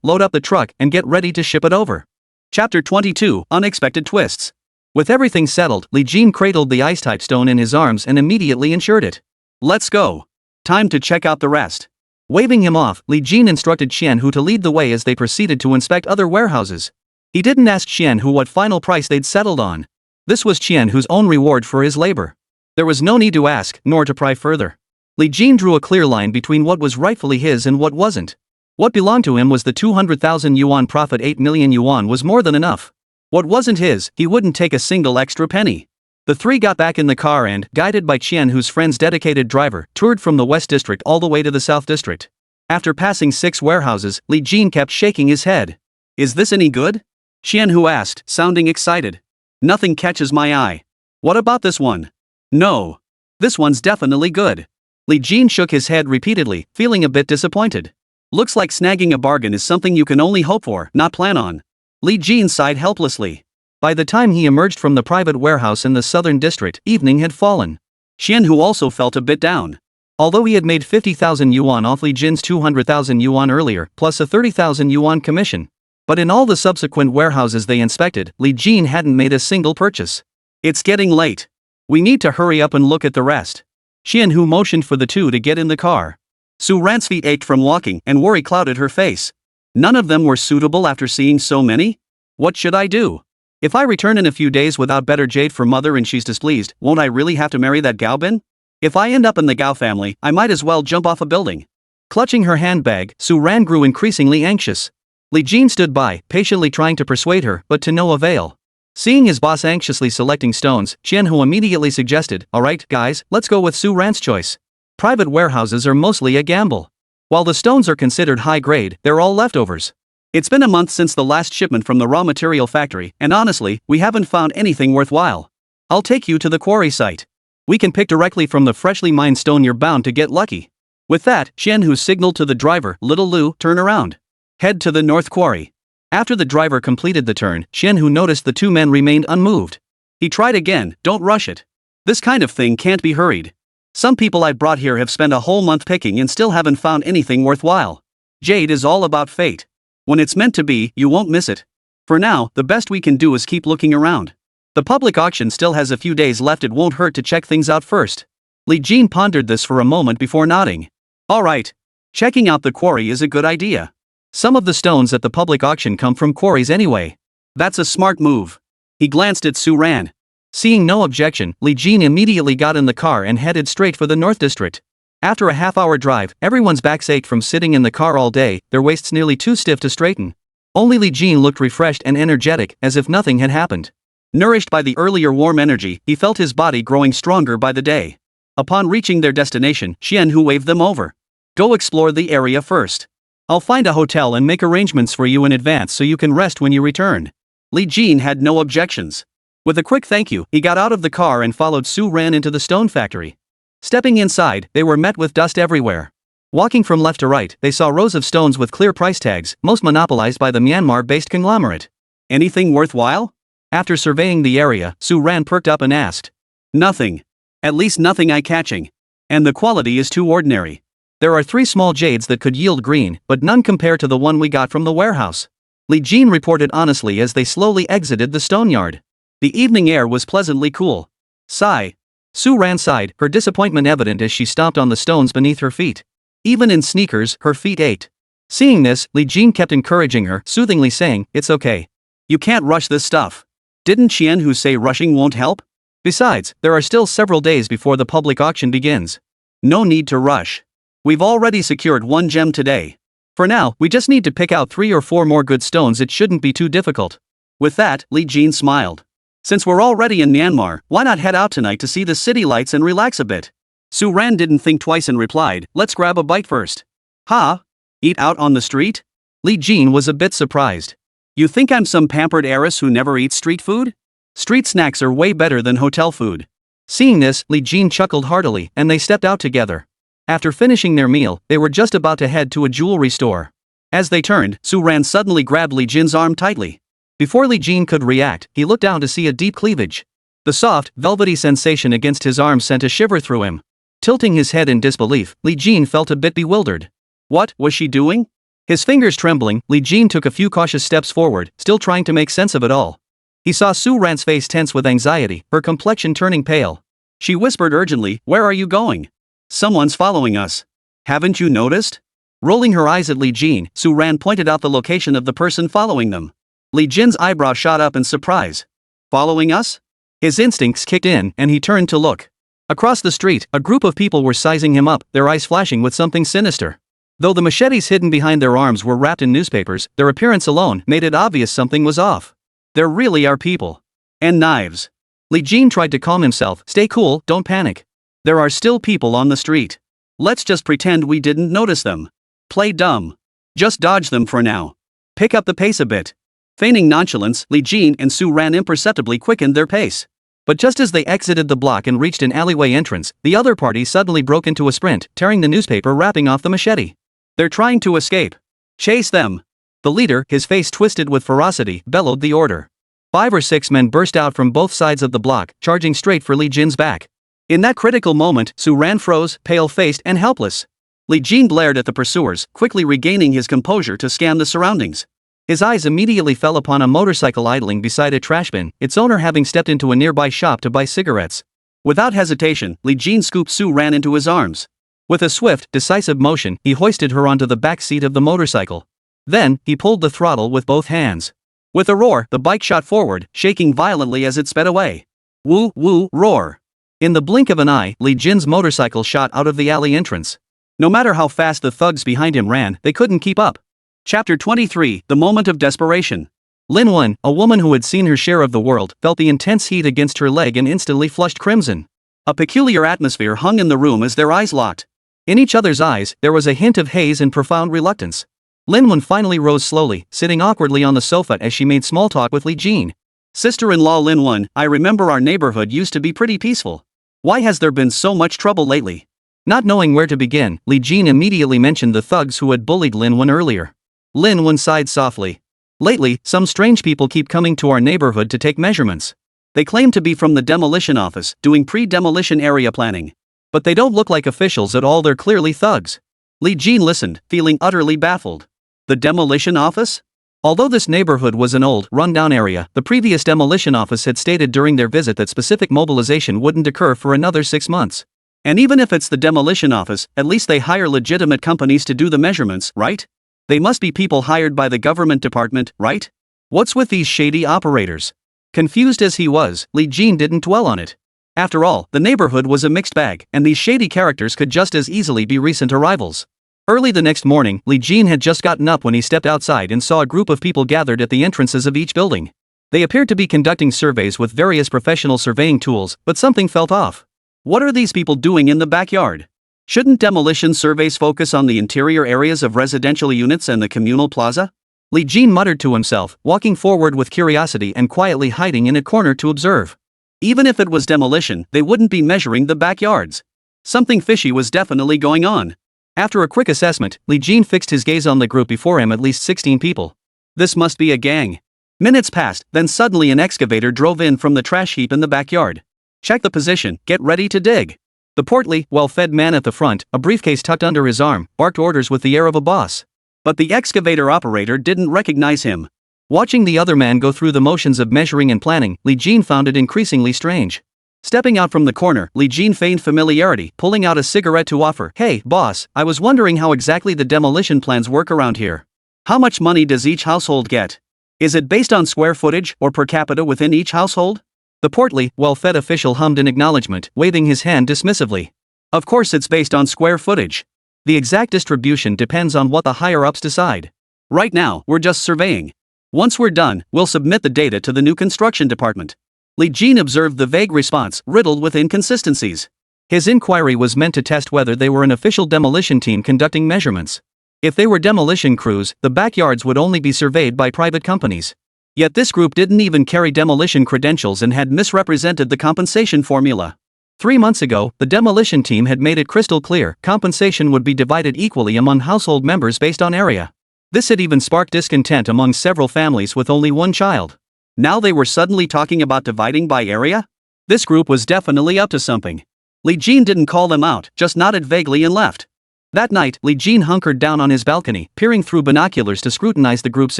load up the truck, and get ready to ship it over. Chapter 22, Unexpected Twists. With everything settled, Li Jin cradled the ice-type stone in his arms and immediately insured it. Let's go. Time to check out the rest. Waving him off, Li Jin instructed Qian Hu to lead the way as they proceeded to inspect other warehouses. He didn't ask Qian Hu what final price they'd settled on. This was Qian Hu's own reward for his labor. There was no need to ask, nor to pry further. Li Jin drew a clear line between what was rightfully his and what wasn't. What belonged to him was the 200,000 yuan profit. 8 million yuan was more than enough. What wasn't his, he wouldn't take a single extra penny. The three got back in the car and, guided by Qian Hu's friend's dedicated driver, toured from the West District all the way to the South District. After passing 6 warehouses, Li Jin kept shaking his head. Is this any good? Qian Hu asked, sounding excited. Nothing catches my eye. What about this one? No. This one's definitely good. Li Jin shook his head repeatedly, feeling a bit disappointed. Looks like snagging a bargain is something you can only hope for, not plan on. Li Jin sighed helplessly. By the time he emerged from the private warehouse in the southern district, evening had fallen. Qian Hu also felt a bit down. Although he had made 50,000 yuan off Li Jin's 200,000 yuan earlier, plus a 30,000 yuan commission. But in all the subsequent warehouses they inspected, Li Jin hadn't made a single purchase. It's getting late. We need to hurry up and look at the rest. Qian Hu motioned for the two to get in the car. Su Ran's feet ached from walking, and worry clouded her face. None of them were suitable after seeing so many? What should I do? If I return in a few days without better jade for mother and she's displeased, won't I really have to marry that Gao Bin? If I end up in the Gao family, I might as well jump off a building. Clutching her handbag, Su Ran grew increasingly anxious. Li Jin stood by, patiently trying to persuade her, but to no avail. Seeing his boss anxiously selecting stones, Qian Hu immediately suggested, alright, guys, let's go with Su Ran's choice. Private warehouses are mostly a gamble. While the stones are considered high grade, they're all leftovers. It's been a month since the last shipment from the raw material factory, and honestly, we haven't found anything worthwhile. I'll take you to the quarry site. We can pick directly from the freshly mined stone. You're bound to get lucky. With that, Qian Hu signaled to the driver, Little Lu, turn around. Head to the north quarry. After the driver completed the turn, Qian Hu noticed the two men remained unmoved. He tried again, don't rush it. This kind of thing can't be hurried. Some people I brought here have spent a whole month picking and still haven't found anything worthwhile. Jade is all about fate. When it's meant to be, you won't miss it. For now, the best we can do is keep looking around. The public auction still has a few days left. It won't hurt to check things out first. Li Jin pondered this for a moment before nodding. Alright. Checking out the quarry is a good idea. Some of the stones at the public auction come from quarries anyway. That's a smart move. He glanced at Su Ran. Seeing no objection, Li Jin immediately got in the car and headed straight for the North District. After a half-hour drive, everyone's backs ached from sitting in the car all day, their waists nearly too stiff to straighten. Only Li Jin looked refreshed and energetic, as if nothing had happened. Nourished by the earlier warm energy, he felt his body growing stronger by the day. Upon reaching their destination, Qian Hu waved them over. Go explore the area first. I'll find a hotel and make arrangements for you in advance so you can rest when you return. Li Jin had no objections. With a quick thank you, he got out of the car and followed Su Ran into the stone factory. Stepping inside, they were met with dust everywhere. Walking from left to right, they saw rows of stones with clear price tags, most monopolized by the Myanmar-based conglomerate. Anything worthwhile? After surveying the area, Su Ran perked up and asked. Nothing. At least nothing eye-catching. And the quality is too ordinary. There are 3 small jades that could yield green, but none compare to the one we got from the warehouse. Li Jin reported honestly as they slowly exited the stone yard. The evening air was pleasantly cool. Sigh. Su Ran sighed, her disappointment evident as she stomped on the stones beneath her feet. Even in sneakers, her feet ached. Seeing this, Li Jin kept encouraging her, soothingly saying, "It's okay. You can't rush this stuff. Didn't Qian Hu say rushing won't help? Besides, there are still several days before the public auction begins. No need to rush. We've already secured 1 gem today. For now, we just need to pick out 3 or 4 more good stones. It shouldn't be too difficult." With that, Li Jin smiled. Since we're already in Myanmar, why not head out tonight to see the city lights and relax a bit? Su Ran didn't think twice and replied, "Let's grab a bite first." "Ha? Eat out on the street?" Li Jin was a bit surprised. You think I'm some pampered heiress who never eats street food? Street snacks are way better than hotel food. Seeing this, Li Jin chuckled heartily, and they stepped out together. After finishing their meal, they were just about to head to a jewelry store. As they turned, Su Ran suddenly grabbed Li Jin's arm tightly. Before Li Jin could react, he looked down to see a deep cleavage. The soft, velvety sensation against his arm sent a shiver through him. Tilting his head in disbelief, Li Jin felt a bit bewildered. What was she doing? His fingers trembling, Li Jin took a few cautious steps forward, still trying to make sense of it all. He saw Su Ran's face tense with anxiety, her complexion turning pale. She whispered urgently, "Where are you going? Someone's following us. Haven't you noticed?" Rolling her eyes at Li Jin, Su Ran pointed out the location of the person following them. Li Jin's eyebrow shot up in surprise. Following us? His instincts kicked in, and he turned to look. Across the street, a group of people were sizing him up, their eyes flashing with something sinister. Though the machetes hidden behind their arms were wrapped in newspapers, their appearance alone made it obvious something was off. There really are people. And knives. Li Jin tried to calm himself. "Stay cool, don't panic. There are still people on the street. Let's just pretend we didn't notice them. Play dumb. Just dodge them for now. Pick up the pace a bit." Feigning nonchalance, Li Jin and Su Ran imperceptibly quickened their pace. But just as they exited the block and reached an alleyway entrance, the other party suddenly broke into a sprint, tearing the newspaper wrapping off the machete. "They're trying to escape. Chase them." The leader, his face twisted with ferocity, bellowed the order. 5 or 6 men burst out from both sides of the block, charging straight for Li Jin's back. In that critical moment, Su Ran froze, pale-faced and helpless. Li Jin glared at the pursuers, quickly regaining his composure to scan the surroundings. His eyes immediately fell upon a motorcycle idling beside a trash bin, its owner having stepped into a nearby shop to buy cigarettes. Without hesitation, Li Jin scooped Su Ran into his arms. With a swift, decisive motion, he hoisted her onto the back seat of the motorcycle. Then, he pulled the throttle with both hands. With a roar, the bike shot forward, shaking violently as it sped away. Woo, woo, roar. In the blink of an eye, Li Jin's motorcycle shot out of the alley entrance. No matter how fast the thugs behind him ran, they couldn't keep up. Chapter 23, The Moment of Desperation. Lin Wen, a woman who had seen her share of the world, felt the intense heat against her leg and instantly flushed crimson. A peculiar atmosphere hung in the room as their eyes locked. In each other's eyes, there was a hint of haze and profound reluctance. Lin Wen finally rose slowly, sitting awkwardly on the sofa as she made small talk with Li Jin. "Sister-in-law Lin Wen, I remember our neighborhood used to be pretty peaceful. Why has there been so much trouble lately?" Not knowing where to begin, Li Jin immediately mentioned the thugs who had bullied Lin Wen earlier. Lin Wen sighed softly. "Lately, some strange people keep coming to our neighborhood to take measurements. They claim to be from the demolition office, doing pre-demolition area planning. But they don't look like officials at all, they're clearly thugs." Li Jin listened, feeling utterly baffled. The demolition office? Although this neighborhood was an old, run-down area, the previous demolition office had stated during their visit that specific mobilization wouldn't occur for another 6 months. And even if it's the demolition office, at least they hire legitimate companies to do the measurements, right? They must be people hired by the government department, right? What's with these shady operators? Confused as he was, Li Jin didn't dwell on it. After all, the neighborhood was a mixed bag, and these shady characters could just as easily be recent arrivals. Early the next morning, Li Jin had just gotten up when he stepped outside and saw a group of people gathered at the entrances of each building. They appeared to be conducting surveys with various professional surveying tools, but something felt off. What are these people doing in the backyard? Shouldn't demolition surveys focus on the interior areas of residential units and the communal plaza? Li Jin muttered to himself, walking forward with curiosity and quietly hiding in a corner to observe. Even if it was demolition, they wouldn't be measuring the backyards. Something fishy was definitely going on. After a quick assessment, Li Jin fixed his gaze on the group before him, at least 16 people. This must be a gang. Minutes passed, then suddenly an excavator drove in from the trash heap in the backyard. Check the position, get ready to dig. The portly, well-fed man at the front, a briefcase tucked under his arm, barked orders with the air of a boss. But the excavator operator didn't recognize him. Watching the other man go through the motions of measuring and planning, Li Jin found it increasingly strange. Stepping out from the corner, Li Jin feigned familiarity, pulling out a cigarette to offer. "Hey, boss, I was wondering how exactly the demolition plans work around here. How much money does each household get? Is it based on square footage or per capita within each household?" The portly, well-fed official hummed in acknowledgement, waving his hand dismissively. "Of course it's based on square footage. The exact distribution depends on what the higher-ups decide. Right now, we're just surveying. Once we're done, we'll submit the data to the new construction department." Li Jin observed the vague response, riddled with inconsistencies. His inquiry was meant to test whether they were an official demolition team conducting measurements. If they were demolition crews, the backyards would only be surveyed by private companies. Yet this group didn't even carry demolition credentials and had misrepresented the compensation formula. 3 months ago, the demolition team had made it crystal clear compensation would be divided equally among household members based on area. This had even sparked discontent among several families with only one child. Now they were suddenly talking about dividing by area? This group was definitely up to something. Li Jin didn't call them out, just nodded vaguely and left. That night, Li Jin hunkered down on his balcony, peering through binoculars to scrutinize the group's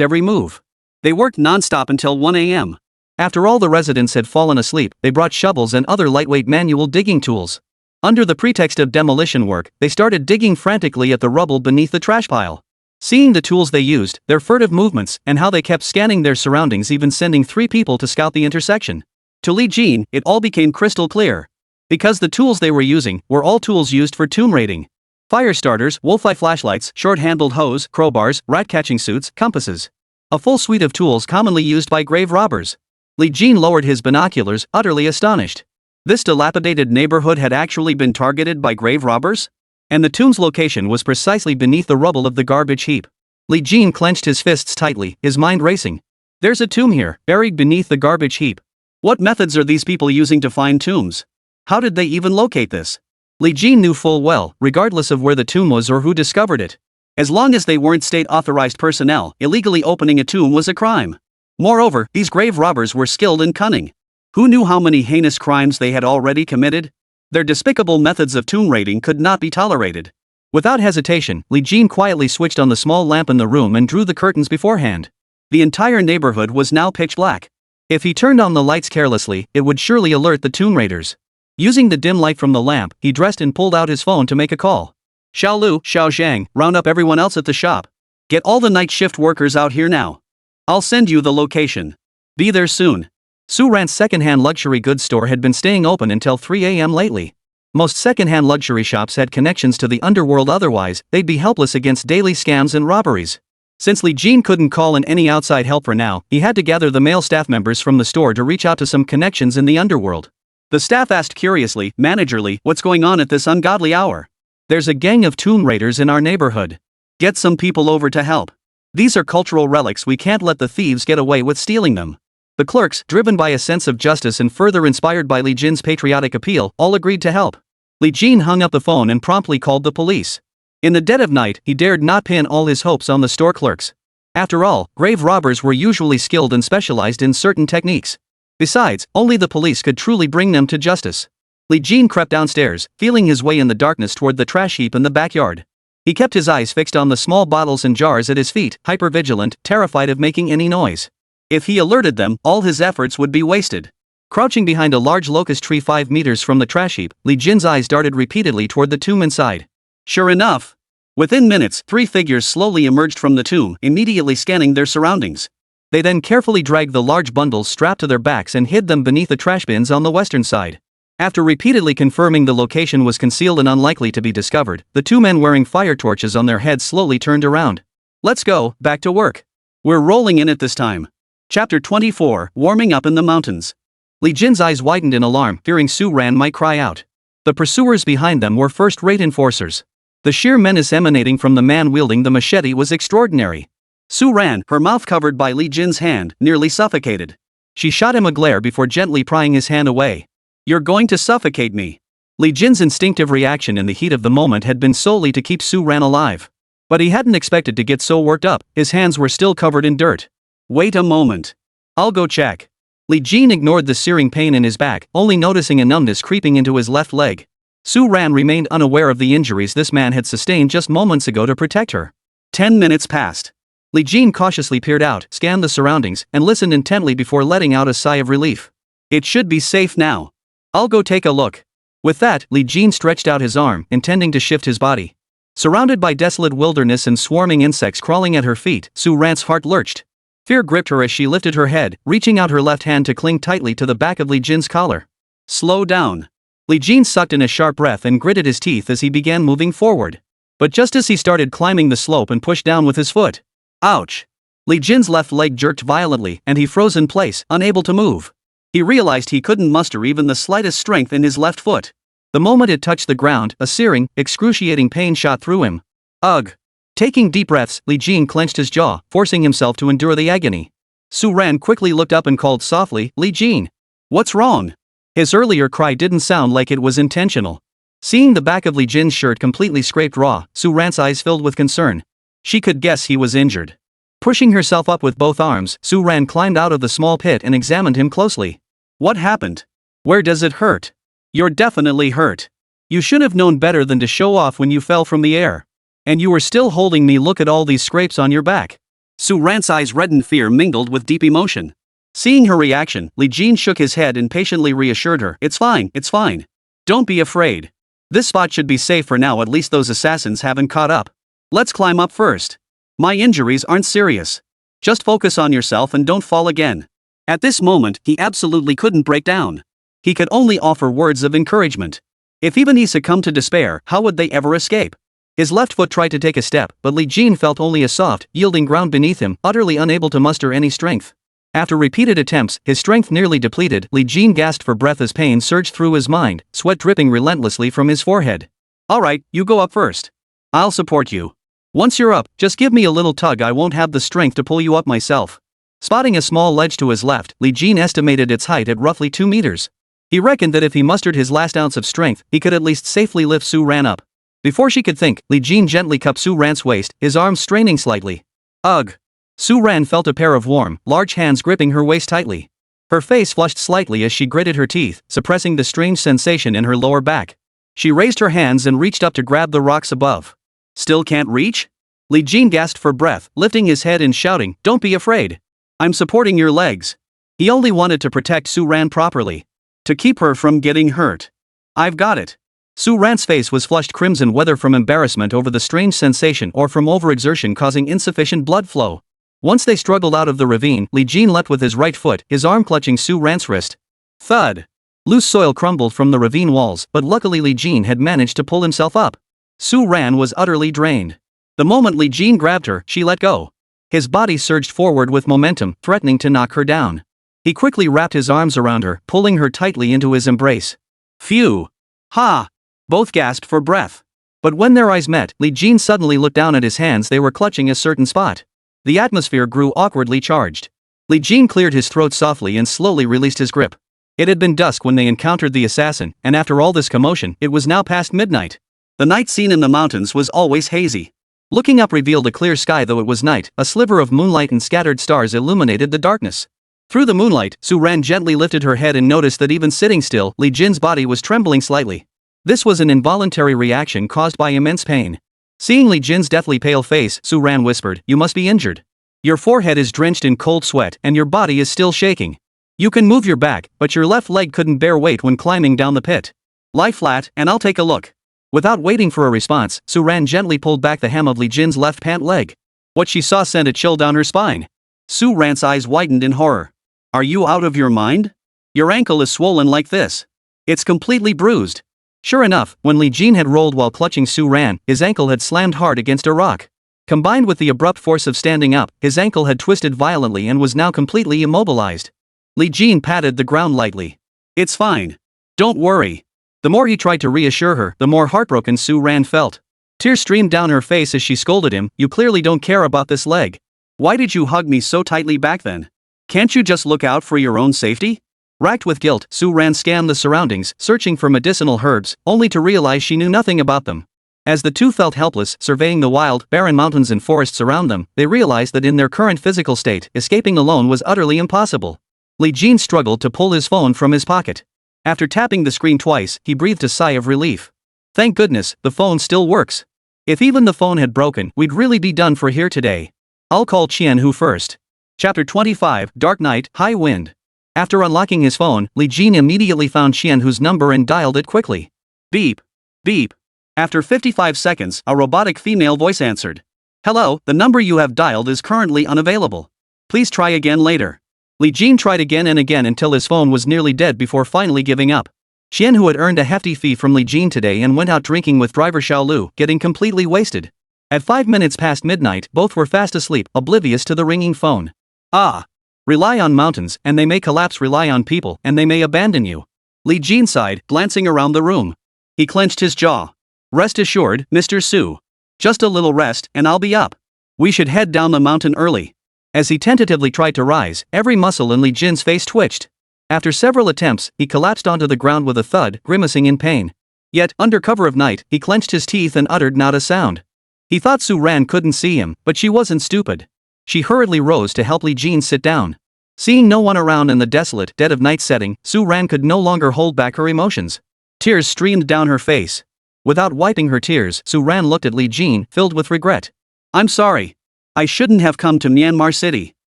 every move. They worked non-stop until 1 a.m. After all the residents had fallen asleep, they brought shovels and other lightweight manual digging tools. Under the pretext of demolition work, they started digging frantically at the rubble beneath the trash pile. Seeing the tools they used, their furtive movements, and how they kept scanning their surroundings, even sending 3 people to scout the intersection. To Li Jin, it all became crystal clear. Because the tools they were using were all tools used for tomb raiding. Fire starters, wolf-eye flashlights, short-handled hose, crowbars, rat-catching suits, compasses. A full suite of tools commonly used by grave robbers. Li Jin lowered his binoculars, utterly astonished. This dilapidated neighborhood had actually been targeted by grave robbers? And the tomb's location was precisely beneath the rubble of the garbage heap. Li Jin clenched his fists tightly, his mind racing. There's a tomb here, buried beneath the garbage heap. What methods are these people using to find tombs? How did they even locate this? Li Jin knew full well, regardless of where the tomb was or who discovered it. As long as they weren't state-authorized personnel, illegally opening a tomb was a crime. Moreover, these grave robbers were skilled and cunning. Who knew how many heinous crimes they had already committed? Their despicable methods of tomb raiding could not be tolerated. Without hesitation, Li Jin quietly switched on the small lamp in the room and drew the curtains beforehand. The entire neighborhood was now pitch black. If he turned on the lights carelessly, it would surely alert the tomb raiders. Using the dim light from the lamp, he dressed and pulled out his phone to make a call. "Xiao Lu, Xiao Zhang, round up everyone else at the shop. Get all the night shift workers out here now. I'll send you the location. Be there soon." Su Ran's second-hand luxury goods store had been staying open until 3 a.m. lately. Most second-hand luxury shops had connections to the underworld, otherwise, they'd be helpless against daily scams and robberies. Since Li Jin couldn't call in any outside help for now, he had to gather the male staff members from the store to reach out to some connections in the underworld. The staff asked curiously, managerly, "What's going on at this ungodly hour?" "There's a gang of tomb raiders in our neighborhood. Get some people over to help. These are cultural relics, we can't let the thieves get away with stealing them." The clerks, driven by a sense of justice and further inspired by Li Jin's patriotic appeal, all agreed to help. Li Jin hung up the phone and promptly called the police. In the dead of night, he dared not pin all his hopes on the store clerks. After all, grave robbers were usually skilled and specialized in certain techniques. Besides, only the police could truly bring them to justice. Li Jin crept downstairs, feeling his way in the darkness toward the trash heap in the backyard. He kept his eyes fixed on the small bottles and jars at his feet, hypervigilant, terrified of making any noise. If he alerted them, all his efforts would be wasted. Crouching behind a large locust tree 5 meters from the trash heap, Li Jin's eyes darted repeatedly toward the tomb inside. Sure enough! Within minutes, 3 figures slowly emerged from the tomb, immediately scanning their surroundings. They then carefully dragged the large bundles strapped to their backs and hid them beneath the trash bins on the western side. After repeatedly confirming the location was concealed and unlikely to be discovered, the 2 men wearing fire torches on their heads slowly turned around. "Let's go, back to work. We're rolling in it this time." Chapter 24, Warming Up in the Mountains. Li Jin's eyes widened in alarm, fearing Su Ran might cry out. The pursuers behind them were first-rate enforcers. The sheer menace emanating from the man wielding the machete was extraordinary. Su Ran, her mouth covered by Li Jin's hand, nearly suffocated. She shot him a glare before gently prying his hand away. "You're going to suffocate me." Li Jin's instinctive reaction in the heat of the moment had been solely to keep Su Ran alive. But he hadn't expected to get so worked up, his hands were still covered in dirt. Wait a moment. I'll go check. Li Jin ignored the searing pain in his back, only noticing a numbness creeping into his left leg. Su Ran remained unaware of the injuries this man had sustained just moments ago to protect her. 10 minutes passed. Li Jin cautiously peered out, scanned the surroundings, and listened intently before letting out a sigh of relief. It should be safe now. I'll go take a look. With that, Li Jin stretched out his arm, intending to shift his body. Surrounded by desolate wilderness and swarming insects crawling at her feet, Su Ran's heart lurched. Fear gripped her as she lifted her head, reaching out her left hand to cling tightly to the back of Li Jin's collar. Slow down. Li Jin sucked in a sharp breath and gritted his teeth as he began moving forward. But just as he started climbing the slope and pushed down with his foot. Ouch! Li Jin's left leg jerked violently and he froze in place, unable to move. He realized he couldn't muster even the slightest strength in his left foot. The moment it touched the ground, a searing, excruciating pain shot through him. Ugh! Taking deep breaths, Li Jin clenched his jaw, forcing himself to endure the agony. Su Ran quickly looked up and called softly, "Li Jin! What's wrong?" His earlier cry didn't sound like it was intentional. Seeing the back of Li Jin's shirt completely scraped raw, Su Ran's eyes filled with concern. She could guess he was injured. Pushing herself up with both arms, Su Ran climbed out of the small pit and examined him closely. What happened? Where does it hurt? You're definitely hurt. You should have known better than to show off when you fell from the air. And you were still holding me. Look at all these scrapes on your back. Su Ran's eyes reddened, fear mingled with deep emotion. Seeing her reaction, Li Jin shook his head and patiently reassured her. It's fine, it's fine. Don't be afraid. This spot should be safe for now, at least those assassins haven't caught up. Let's climb up first. My injuries aren't serious. Just focus on yourself and don't fall again. At this moment, he absolutely couldn't break down. He could only offer words of encouragement. If even he succumbed to despair, how would they ever escape? His left foot tried to take a step, but Li Jin felt only a soft, yielding ground beneath him, utterly unable to muster any strength. After repeated attempts, his strength nearly depleted, Li Jin gasped for breath as pain surged through his mind, sweat dripping relentlessly from his forehead. Alright, you go up first. I'll support you. Once you're up, just give me a little tug. I won't have the strength to pull you up myself. Spotting a small ledge to his left, Li Jin estimated its height at roughly 2 meters. He reckoned that if he mustered his last ounce of strength, he could at least safely lift Su Ran up. Before she could think, Li Jin gently cupped Su Ran's waist, his arms straining slightly. Ugh! Su Ran felt a pair of warm, large hands gripping her waist tightly. Her face flushed slightly as she gritted her teeth, suppressing the strange sensation in her lower back. She raised her hands and reached up to grab the rocks above. Still can't reach? Li Jin gasped for breath, lifting his head and shouting, "Don't be afraid. I'm supporting your legs." He only wanted to protect Su Ran properly. To keep her from getting hurt. I've got it. Su Ran's face was flushed crimson, whether from embarrassment over the strange sensation or from overexertion causing insufficient blood flow. Once they struggled out of the ravine, Li Jin leapt with his right foot, his arm clutching Su Ran's wrist. Thud! Loose soil crumbled from the ravine walls, but luckily Li Jin had managed to pull himself up. Su Ran was utterly drained. The moment Li Jin grabbed her, she let go. His body surged forward with momentum, threatening to knock her down. He quickly wrapped his arms around her, pulling her tightly into his embrace. Phew! Ha! Both gasped for breath. But when their eyes met, Li Jin suddenly looked down at his hands. They were clutching a certain spot. The atmosphere grew awkwardly charged. Li Jin cleared his throat softly and slowly released his grip. It had been dusk when they encountered the assassin, and after all this commotion, it was now past midnight. The night scene in the mountains was always hazy. Looking up revealed a clear sky. Though it was night, a sliver of moonlight and scattered stars illuminated the darkness. Through the moonlight, Su Ran gently lifted her head and noticed that even sitting still, Li Jin's body was trembling slightly. This was an involuntary reaction caused by immense pain. Seeing Li Jin's deathly pale face, Su Ran whispered, "You must be injured. Your forehead is drenched in cold sweat and your body is still shaking. You can move your back, but your left leg couldn't bear weight when climbing down the pit. Lie flat and I'll take a look." Without waiting for a response, Su Ran gently pulled back the hem of Li Jin's left pant leg. What she saw sent a chill down her spine. Su Ran's eyes widened in horror. Are you out of your mind? Your ankle is swollen like this. It's completely bruised. Sure enough, when Li Jin had rolled while clutching Su Ran, his ankle had slammed hard against a rock. Combined with the abrupt force of standing up, his ankle had twisted violently and was now completely immobilized. Li Jin patted the ground lightly. It's fine. Don't worry. The more he tried to reassure her, the more heartbroken Su Ran felt. Tears streamed down her face as she scolded him, "You clearly don't care about this leg. Why did you hug me so tightly back then? Can't you just look out for your own safety?" Racked with guilt, Su Ran scanned the surroundings, searching for medicinal herbs, only to realize she knew nothing about them. As the two felt helpless, surveying the wild, barren mountains and forests around them, they realized that in their current physical state, escaping alone was utterly impossible. Li Jin struggled to pull his phone from his pocket. After tapping the screen twice, he breathed a sigh of relief. Thank goodness, the phone still works. If even the phone had broken, we'd really be done for here today. I'll call Qianhu first. Chapter 25, Dark Night, High Wind. After unlocking his phone, Li Jin immediately found Qianhu's number and dialed it quickly. Beep. Beep. After 55 seconds, a robotic female voice answered. Hello, the number you have dialed is currently unavailable. Please try again later. Li Jin tried again and again until his phone was nearly dead before finally giving up. Qianhu had earned a hefty fee from Li Jin today and went out drinking with driver Xiaolu, getting completely wasted. At 5 minutes past midnight, both were fast asleep, oblivious to the ringing phone. Ah. Rely on mountains, and they may collapse. Rely on people, and they may abandon you. Li Jin sighed, glancing around the room. He clenched his jaw. Rest assured, Mr. Su. Just a little rest, and I'll be up. We should head down the mountain early. As he tentatively tried to rise, every muscle in Li Jin's face twitched. After several attempts, he collapsed onto the ground with a thud, grimacing in pain. Yet, under cover of night, he clenched his teeth and uttered not a sound. He thought Su Ran couldn't see him, but she wasn't stupid. She hurriedly rose to help Li Jin sit down. Seeing no one around in the desolate, dead of night setting, Su Ran could no longer hold back her emotions. Tears streamed down her face. Without wiping her tears, Su Ran looked at Li Jin, filled with regret. I'm sorry. I shouldn't have come to Myanmar City.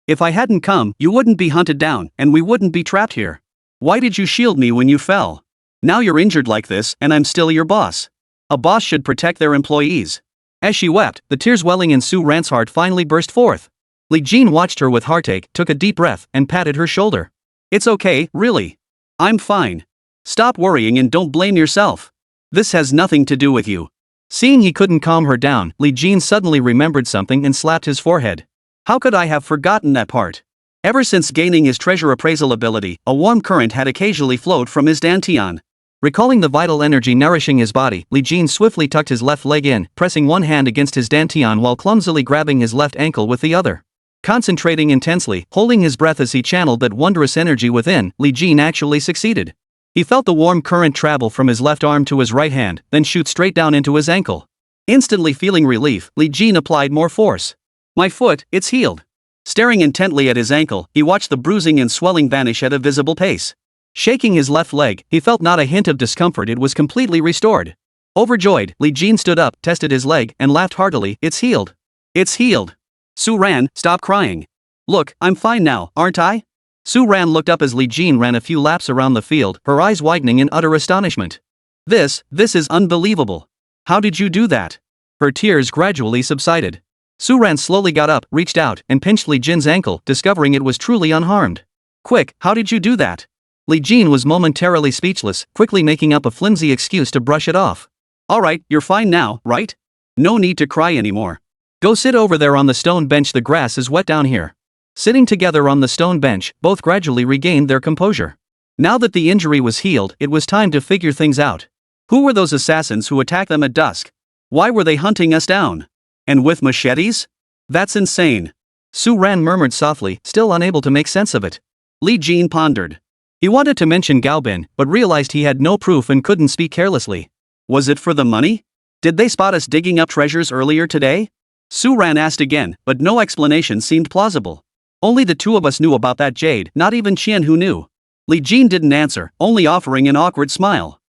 If I hadn't come, you wouldn't be hunted down, and we wouldn't be trapped here. Why did you shield me when you fell? Now you're injured like this, and I'm still your boss. A boss should protect their employees. As she wept, the tears welling in Su Ran's heart finally burst forth. Li Jin watched her with heartache, took a deep breath, and patted her shoulder. It's okay, really. I'm fine. Stop worrying and don't blame yourself. This has nothing to do with you. Seeing he couldn't calm her down, Li Jin suddenly remembered something and slapped his forehead. How could I have forgotten that part? Ever since gaining his treasure appraisal ability, a warm current had occasionally flowed from his dantian. Recalling the vital energy nourishing his body, Li Jin swiftly tucked his left leg in, pressing one hand against his dantian while clumsily grabbing his left ankle with the other. Concentrating intensely, holding his breath as he channeled that wondrous energy within, Li Jin actually succeeded. He felt the warm current travel from his left arm to his right hand, then shoot straight down into his ankle. Instantly feeling relief, Li Jin applied more force. My foot, it's healed. Staring intently at his ankle, he watched the bruising and swelling vanish at a visible pace. Shaking his left leg, he felt not a hint of discomfort. It was completely restored. Overjoyed, Li Jin stood up, tested his leg, and laughed heartily. It's healed. It's healed. Su Ran, stop crying. Look, I'm fine now, aren't I? Su Ran looked up as Li Jin ran a few laps around the field, her eyes widening in utter astonishment. This is unbelievable. How did you do that? Her tears gradually subsided. Su Ran slowly got up, reached out, and pinched Li Jin's ankle, discovering it was truly unharmed. Quick, how did you do that? Li Jin was momentarily speechless, quickly making up a flimsy excuse to brush it off. Alright, you're fine now, right? No need to cry anymore. Go sit over there on the stone bench. The grass is wet down here. Sitting together on the stone bench, both gradually regained their composure. Now that the injury was healed, it was time to figure things out. Who were those assassins who attacked them at dusk? Why were they hunting us down? And with machetes? That's insane. Su Ran murmured softly, still unable to make sense of it. Li Jin pondered. He wanted to mention Gaobin, but realized he had no proof and couldn't speak carelessly. Was it for the money? Did they spot us digging up treasures earlier today? Su Ran asked again, but no explanation seemed plausible. Only the two of us knew about that jade, not even Qianhu knew. Li Jin didn't answer, only offering an awkward smile.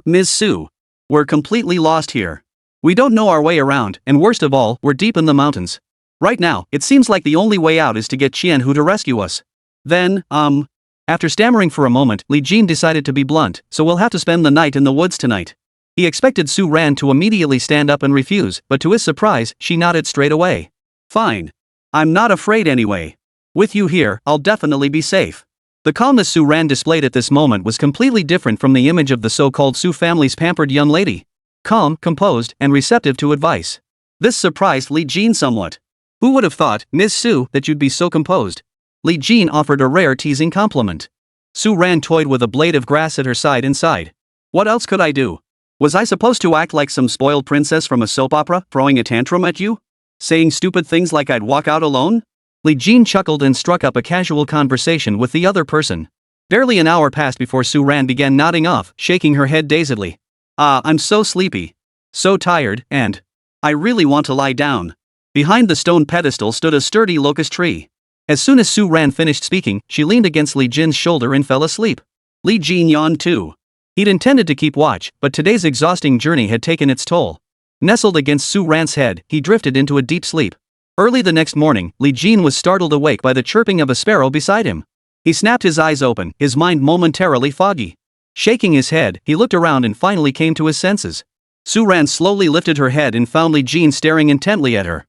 Ms. Su. We're completely lost here. We don't know our way around, and worst of all, we're deep in the mountains. Right now, it seems like the only way out is to get Qianhu to rescue us. Then, After stammering for a moment, Li Jin decided to be blunt, so we'll have to spend the night in the woods tonight. He expected Su Ran to immediately stand up and refuse, but to his surprise, she nodded straight away. Fine. I'm not afraid anyway. With you here, I'll definitely be safe. The calmness Su Ran displayed at this moment was completely different from the image of the so-called Su family's pampered young lady. Calm, composed, and receptive to advice. This surprised Li Jin somewhat. Who would have thought, Ms. Su, that you'd be so composed? Li Jin offered a rare teasing compliment. Su Ran toyed with a blade of grass at her side and sighed. What else could I do? Was I supposed to act like some spoiled princess from a soap opera, throwing a tantrum at you? Saying stupid things like I'd walk out alone? Li Jin chuckled and struck up a casual conversation with the other person. Barely an hour passed before Su Ran began nodding off, shaking her head dazedly. I'm so sleepy. So tired, and I really want to lie down. Behind the stone pedestal stood a sturdy locust tree. As soon as Su Ran finished speaking, she leaned against Li Jin's shoulder and fell asleep. Li Jin yawned too. He'd intended to keep watch, but today's exhausting journey had taken its toll. Nestled against Su Ran's head, he drifted into a deep sleep. Early the next morning, Li Jin was startled awake by the chirping of a sparrow beside him. He snapped his eyes open, his mind momentarily foggy. Shaking his head, he looked around and finally came to his senses. Su Ran slowly lifted her head and found Li Jin staring intently at her.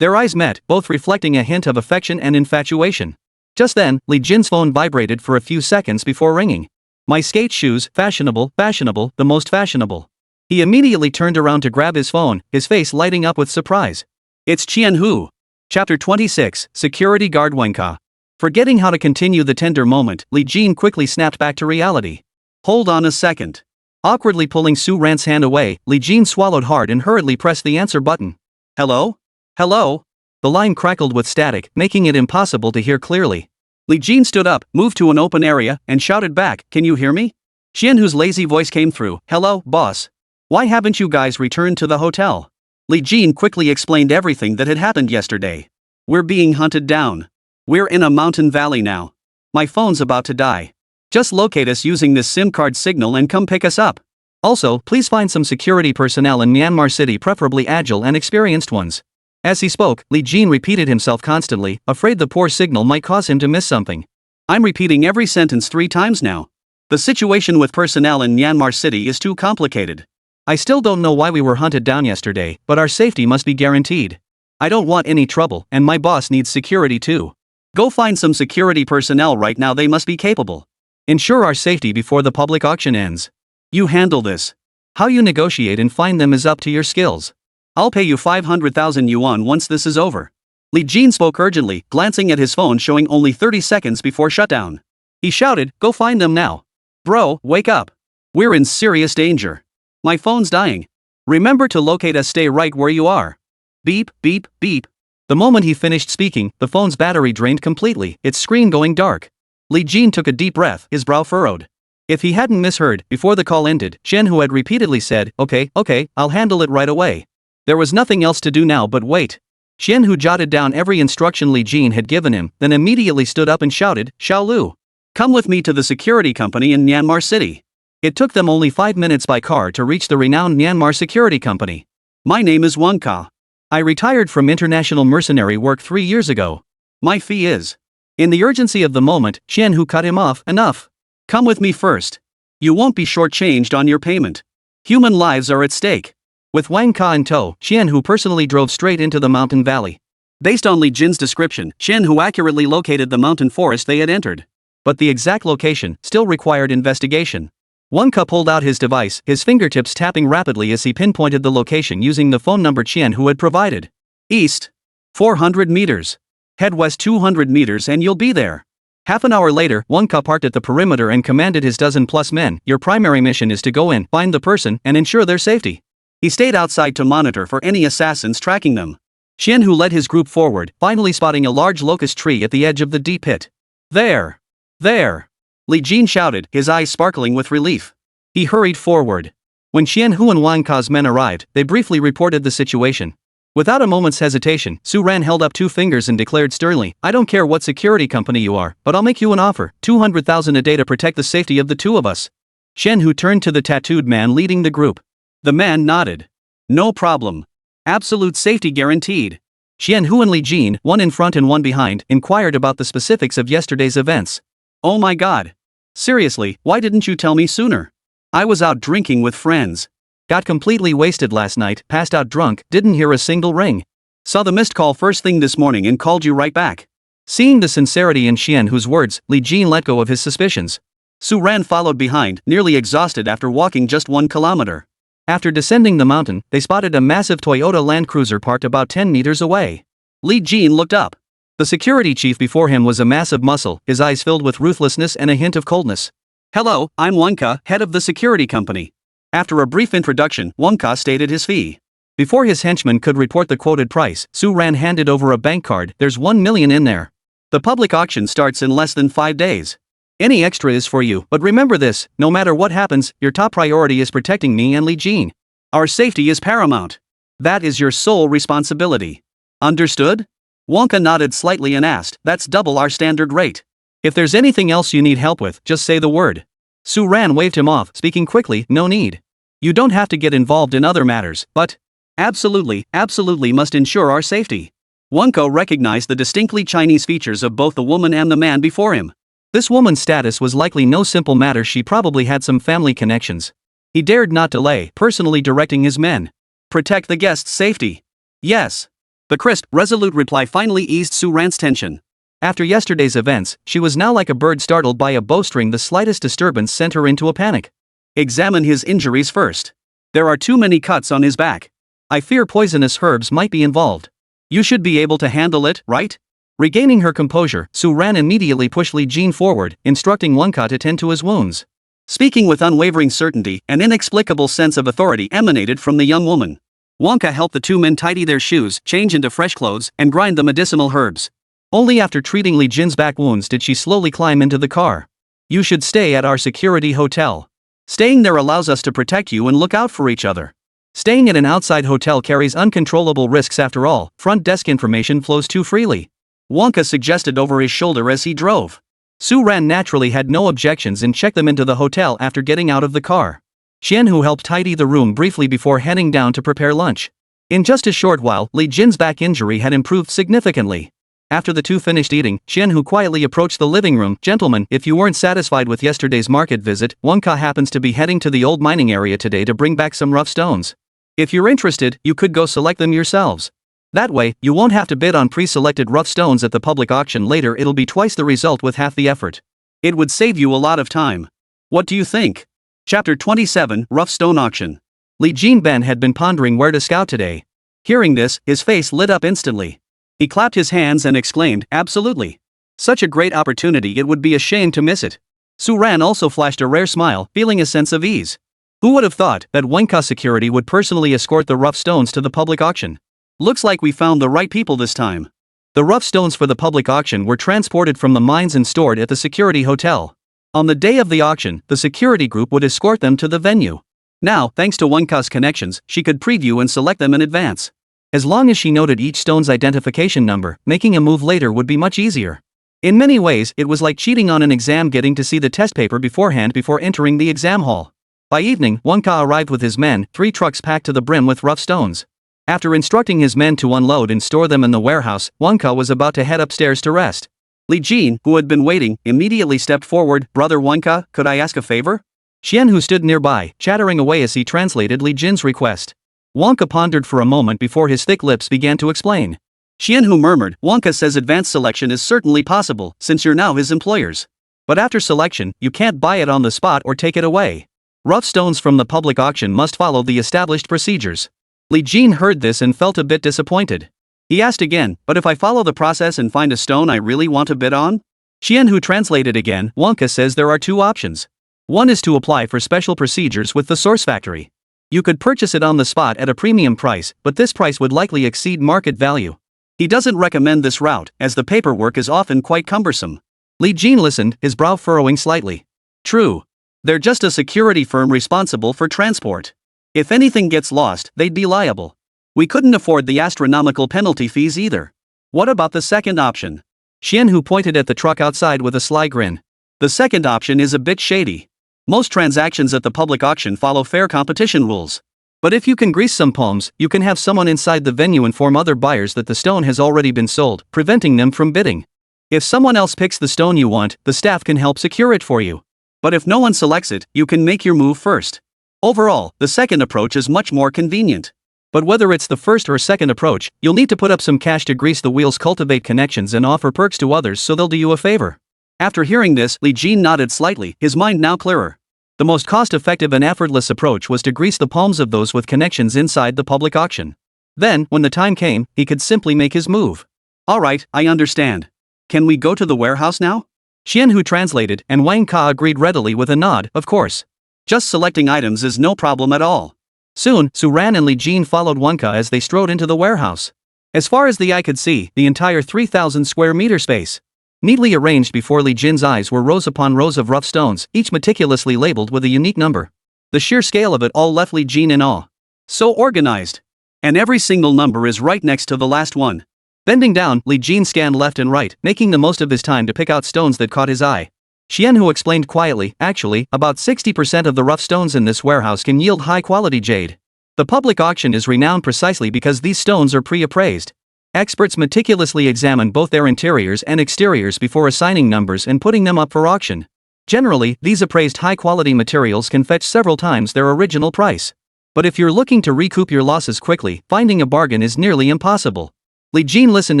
Their eyes met, both reflecting a hint of affection and infatuation. Just then, Li Jin's phone vibrated for a few seconds before ringing. My skate shoes, fashionable, the most fashionable. He immediately turned around to grab his phone, his face lighting up with surprise. It's Qian Hu. Chapter 26, Security Guard Wenka. Forgetting how to continue the tender moment, Li Jin quickly snapped back to reality. Hold on a second. Awkwardly pulling Su Ran's hand away, Li Jin swallowed hard and hurriedly pressed the answer button. Hello? Hello? The line crackled with static, making it impossible to hear clearly. Li Jin stood up, moved to an open area, and shouted back, "Can you hear me?" Qian Hu's lazy voice came through. "Hello, boss. Why haven't you guys returned to the hotel?" Li Jin quickly explained everything that had happened yesterday. We're being hunted down. We're in a mountain valley now. My phone's about to die. Just locate us using this SIM card signal and come pick us up. Also, please find some security personnel in Myanmar City, preferably agile and experienced ones. As he spoke, Li Jin repeated himself constantly, afraid the poor signal might cause him to miss something. I'm repeating every sentence 3 times now. The situation with personnel in Myanmar City is too complicated. I still don't know why we were hunted down yesterday, but our safety must be guaranteed. I don't want any trouble, and my boss needs security too. Go find some security personnel right now, they must be capable. Ensure our safety before the public auction ends. You handle this. How you negotiate and find them is up to your skills. I'll pay you 500,000 yuan once this is over. Li Jin spoke urgently, glancing at his phone showing only 30 seconds before shutdown. He shouted, "Go find them now. Bro, wake up. We're in serious danger. My phone's dying. Remember to locate us, stay right where you are." Beep, beep, beep. The moment he finished speaking, the phone's battery drained completely, its screen going dark. Li Jin took a deep breath, his brow furrowed. If he hadn't misheard, before the call ended, Qian Hu had repeatedly said, okay, I'll handle it right away. There was nothing else to do now but wait. Qian Hu jotted down every instruction Li Jin had given him, then immediately stood up and shouted, "Xiao Lu, come with me to the security company in Myanmar City." It took them only 5 minutes by car to reach the renowned Myanmar security company. My name is Wenka. I retired from international mercenary work 3 years ago. My fee is. In the urgency of the moment, Qian Hu cut him off. Enough. Come with me first. You won't be shortchanged on your payment. Human lives are at stake. With Wang Ka in tow, Qian Hu personally drove straight into the mountain valley. Based on Li Jin's description, Qian Hu accurately located the mountain forest they had entered. But the exact location still required investigation. Wang Ka pulled out his device, his fingertips tapping rapidly as he pinpointed the location using the phone number Qian Hu had provided. East. 400 meters. Head west 200 meters and you'll be there. Half an hour later, Wang Ka parked at the perimeter and commanded his dozen-plus men, "Your primary mission is to go in, find the person, and ensure their safety." He stayed outside to monitor for any assassins tracking them. Qian Hu led his group forward, finally spotting a large locust tree at the edge of the deep pit. There! There! Li Jin shouted, his eyes sparkling with relief. He hurried forward. When Qian Hu and Wang Ka's men arrived, they briefly reported the situation. Without a moment's hesitation, Su Ran held up 2 fingers and declared sternly, "I don't care what security company you are, but I'll make you an offer, 200,000 a day to protect the safety of the 2 of us." Qian Hu turned to the tattooed man leading the group. The man nodded. "No problem. Absolute safety guaranteed." Qian Hu and Li Jin, one in front and one behind, inquired about the specifics of yesterday's events. "Oh my god. Seriously, why didn't you tell me sooner? I was out drinking with friends. Got completely wasted last night, passed out drunk, didn't hear a single ring. Saw the missed call first thing this morning and called you right back." Seeing the sincerity in Qian Hu's words, Li Jin let go of his suspicions. Su Ran followed behind, nearly exhausted after walking just 1 kilometer. After descending the mountain, they spotted a massive Toyota Land Cruiser parked about 10 meters away. Li Jin looked up. The security chief before him was a massive muscle, his eyes filled with ruthlessness and a hint of coldness. "Hello, I'm Wenka, head of the security company." After a brief introduction, Wenka stated his fee. Before his henchman could report the quoted price, Su Ran handed over a bank card. "There's 1 million in there. The public auction starts in less than 5 days. Any extra is for you, but remember this, no matter what happens, your top priority is protecting me and Li Jin. Our safety is paramount. That is your sole responsibility. Understood? Wonka nodded slightly and asked, that's double our standard rate. If there's anything else you need help with, just say the word. Su Ran waved him off, speaking quickly, no need. You don't have to get involved in other matters, but absolutely must ensure our safety. Wonka recognized the distinctly Chinese features of both the woman and the man before him. This woman's status was likely no simple matter, she probably had some family connections. He dared not delay, personally directing his men. Protect the guest's safety. Yes. The crisp, resolute reply finally eased Su Ran's tension. After yesterday's events, she was now like a bird startled by a bowstring. The slightest disturbance sent her into a panic. Examine his injuries first. There are too many cuts on his back. I fear poisonous herbs might be involved. You should be able to handle it, right? Regaining her composure, Su Ran immediately pushed Li Jin forward, instructing Wonka to tend to his wounds. Speaking with unwavering certainty, an inexplicable sense of authority emanated from the young woman. Wonka helped the two men tidy their shoes, change into fresh clothes, and grind the medicinal herbs. Only after treating Li Jin's back wounds did she slowly climb into the car. You should stay at our security hotel. Staying there allows us to protect you and look out for each other. Staying at an outside hotel carries uncontrollable risks after all, front desk information flows too freely. Wonka suggested over his shoulder as he drove. Su Ran naturally had no objections and checked them into the hotel after getting out of the car. Xianhu helped tidy the room briefly before heading down to prepare lunch. In just a short while, Li Jin's back injury had improved significantly. After the two finished eating, Xianhu quietly approached the living room. Gentlemen, if you weren't satisfied with yesterday's market visit, Wonka happens to be heading to the old mining area today to bring back some rough stones. If you're interested, you could go select them yourselves. That way, you won't have to bid on pre-selected rough stones at the public auction later. It'll be twice the result with half the effort. It would save you a lot of time. What do you think? Chapter 27, Rough Stone Auction. Li Jinben had been pondering where to scout today. Hearing this, his face lit up instantly. He clapped his hands and exclaimed, absolutely. Such a great opportunity, it would be a shame to miss it. Su Ran also flashed a rare smile, feeling a sense of ease. Who would have thought that Wonka Security would personally escort the rough stones to the public auction? Looks like we found the right people this time. The rough stones for the public auction were transported from the mines and stored at the security hotel. On the day of the auction, the security group would escort them to the venue. Now, thanks to Wonka's connections, she could preview and select them in advance. As long as she noted each stone's identification number, making a move later would be much easier. In many ways, it was like cheating on an exam, getting to see the test paper beforehand before entering the exam hall. By evening, Wonka arrived with his men, 3 trucks packed to the brim with rough stones. After instructing his men to unload and store them in the warehouse, Wonka was about to head upstairs to rest. Li Jin, who had been waiting, immediately stepped forward. Brother Wonka, could I ask a favor? Xian, who stood nearby, chattering away as he translated Li Jin's request. Wonka pondered for a moment before his thick lips began to explain. Xian, who murmured, Wonka says advanced selection is certainly possible, since you're now his employers. But after selection, you can't buy it on the spot or take it away. Rough stones from the public auction must follow the established procedures. Li Jin heard this and felt a bit disappointed. He asked again, but if I follow the process and find a stone I really want to bid on? Xian, who translated again, Wonka says there are 2 options. One is to apply for special procedures with the source factory. You could purchase it on the spot at a premium price, but this price would likely exceed market value. He doesn't recommend this route, as the paperwork is often quite cumbersome. Li Jin listened, his brow furrowing slightly. True. They're just a security firm responsible for transport. If anything gets lost, they'd be liable. We couldn't afford the astronomical penalty fees either. What about the second option? Xian, who pointed at the truck outside with a sly grin. The second option is a bit shady. Most transactions at the public auction follow fair competition rules. But if you can grease some palms, you can have someone inside the venue inform other buyers that the stone has already been sold, preventing them from bidding. If someone else picks the stone you want, the staff can help secure it for you. But if no one selects it, you can make your move first. Overall, the second approach is much more convenient. But whether it's the first or second approach, you'll need to put up some cash to grease the wheels, cultivate connections, and offer perks to others so they'll do you a favor. After hearing this, Li Jin nodded slightly, his mind now clearer. The most cost-effective and effortless approach was to grease the palms of those with connections inside the public auction. Then, when the time came, he could simply make his move. Alright, I understand. Can we go to the warehouse now? Xian, who translated, and Wang Ka agreed readily with a nod, of course. Just selecting items is no problem at all. Soon, Su Ran and Li Jin followed Wonka as they strode into the warehouse. As far as the eye could see, the entire 3,000 square meter space. Neatly arranged before Li Jin's eyes were rows upon rows of rough stones, each meticulously labeled with a unique number. The sheer scale of it all left Li Jin in awe. So organized. And every single number is right next to the last one. Bending down, Li Jin scanned left and right, making the most of his time to pick out stones that caught his eye. Xianhu explained quietly, actually, about 60% of the rough stones in this warehouse can yield high-quality jade. The public auction is renowned precisely because these stones are pre-appraised. Experts meticulously examine both their interiors and exteriors before assigning numbers and putting them up for auction. Generally, these appraised high-quality materials can fetch several times their original price. But if you're looking to recoup your losses quickly, finding a bargain is nearly impossible. Li Jin listened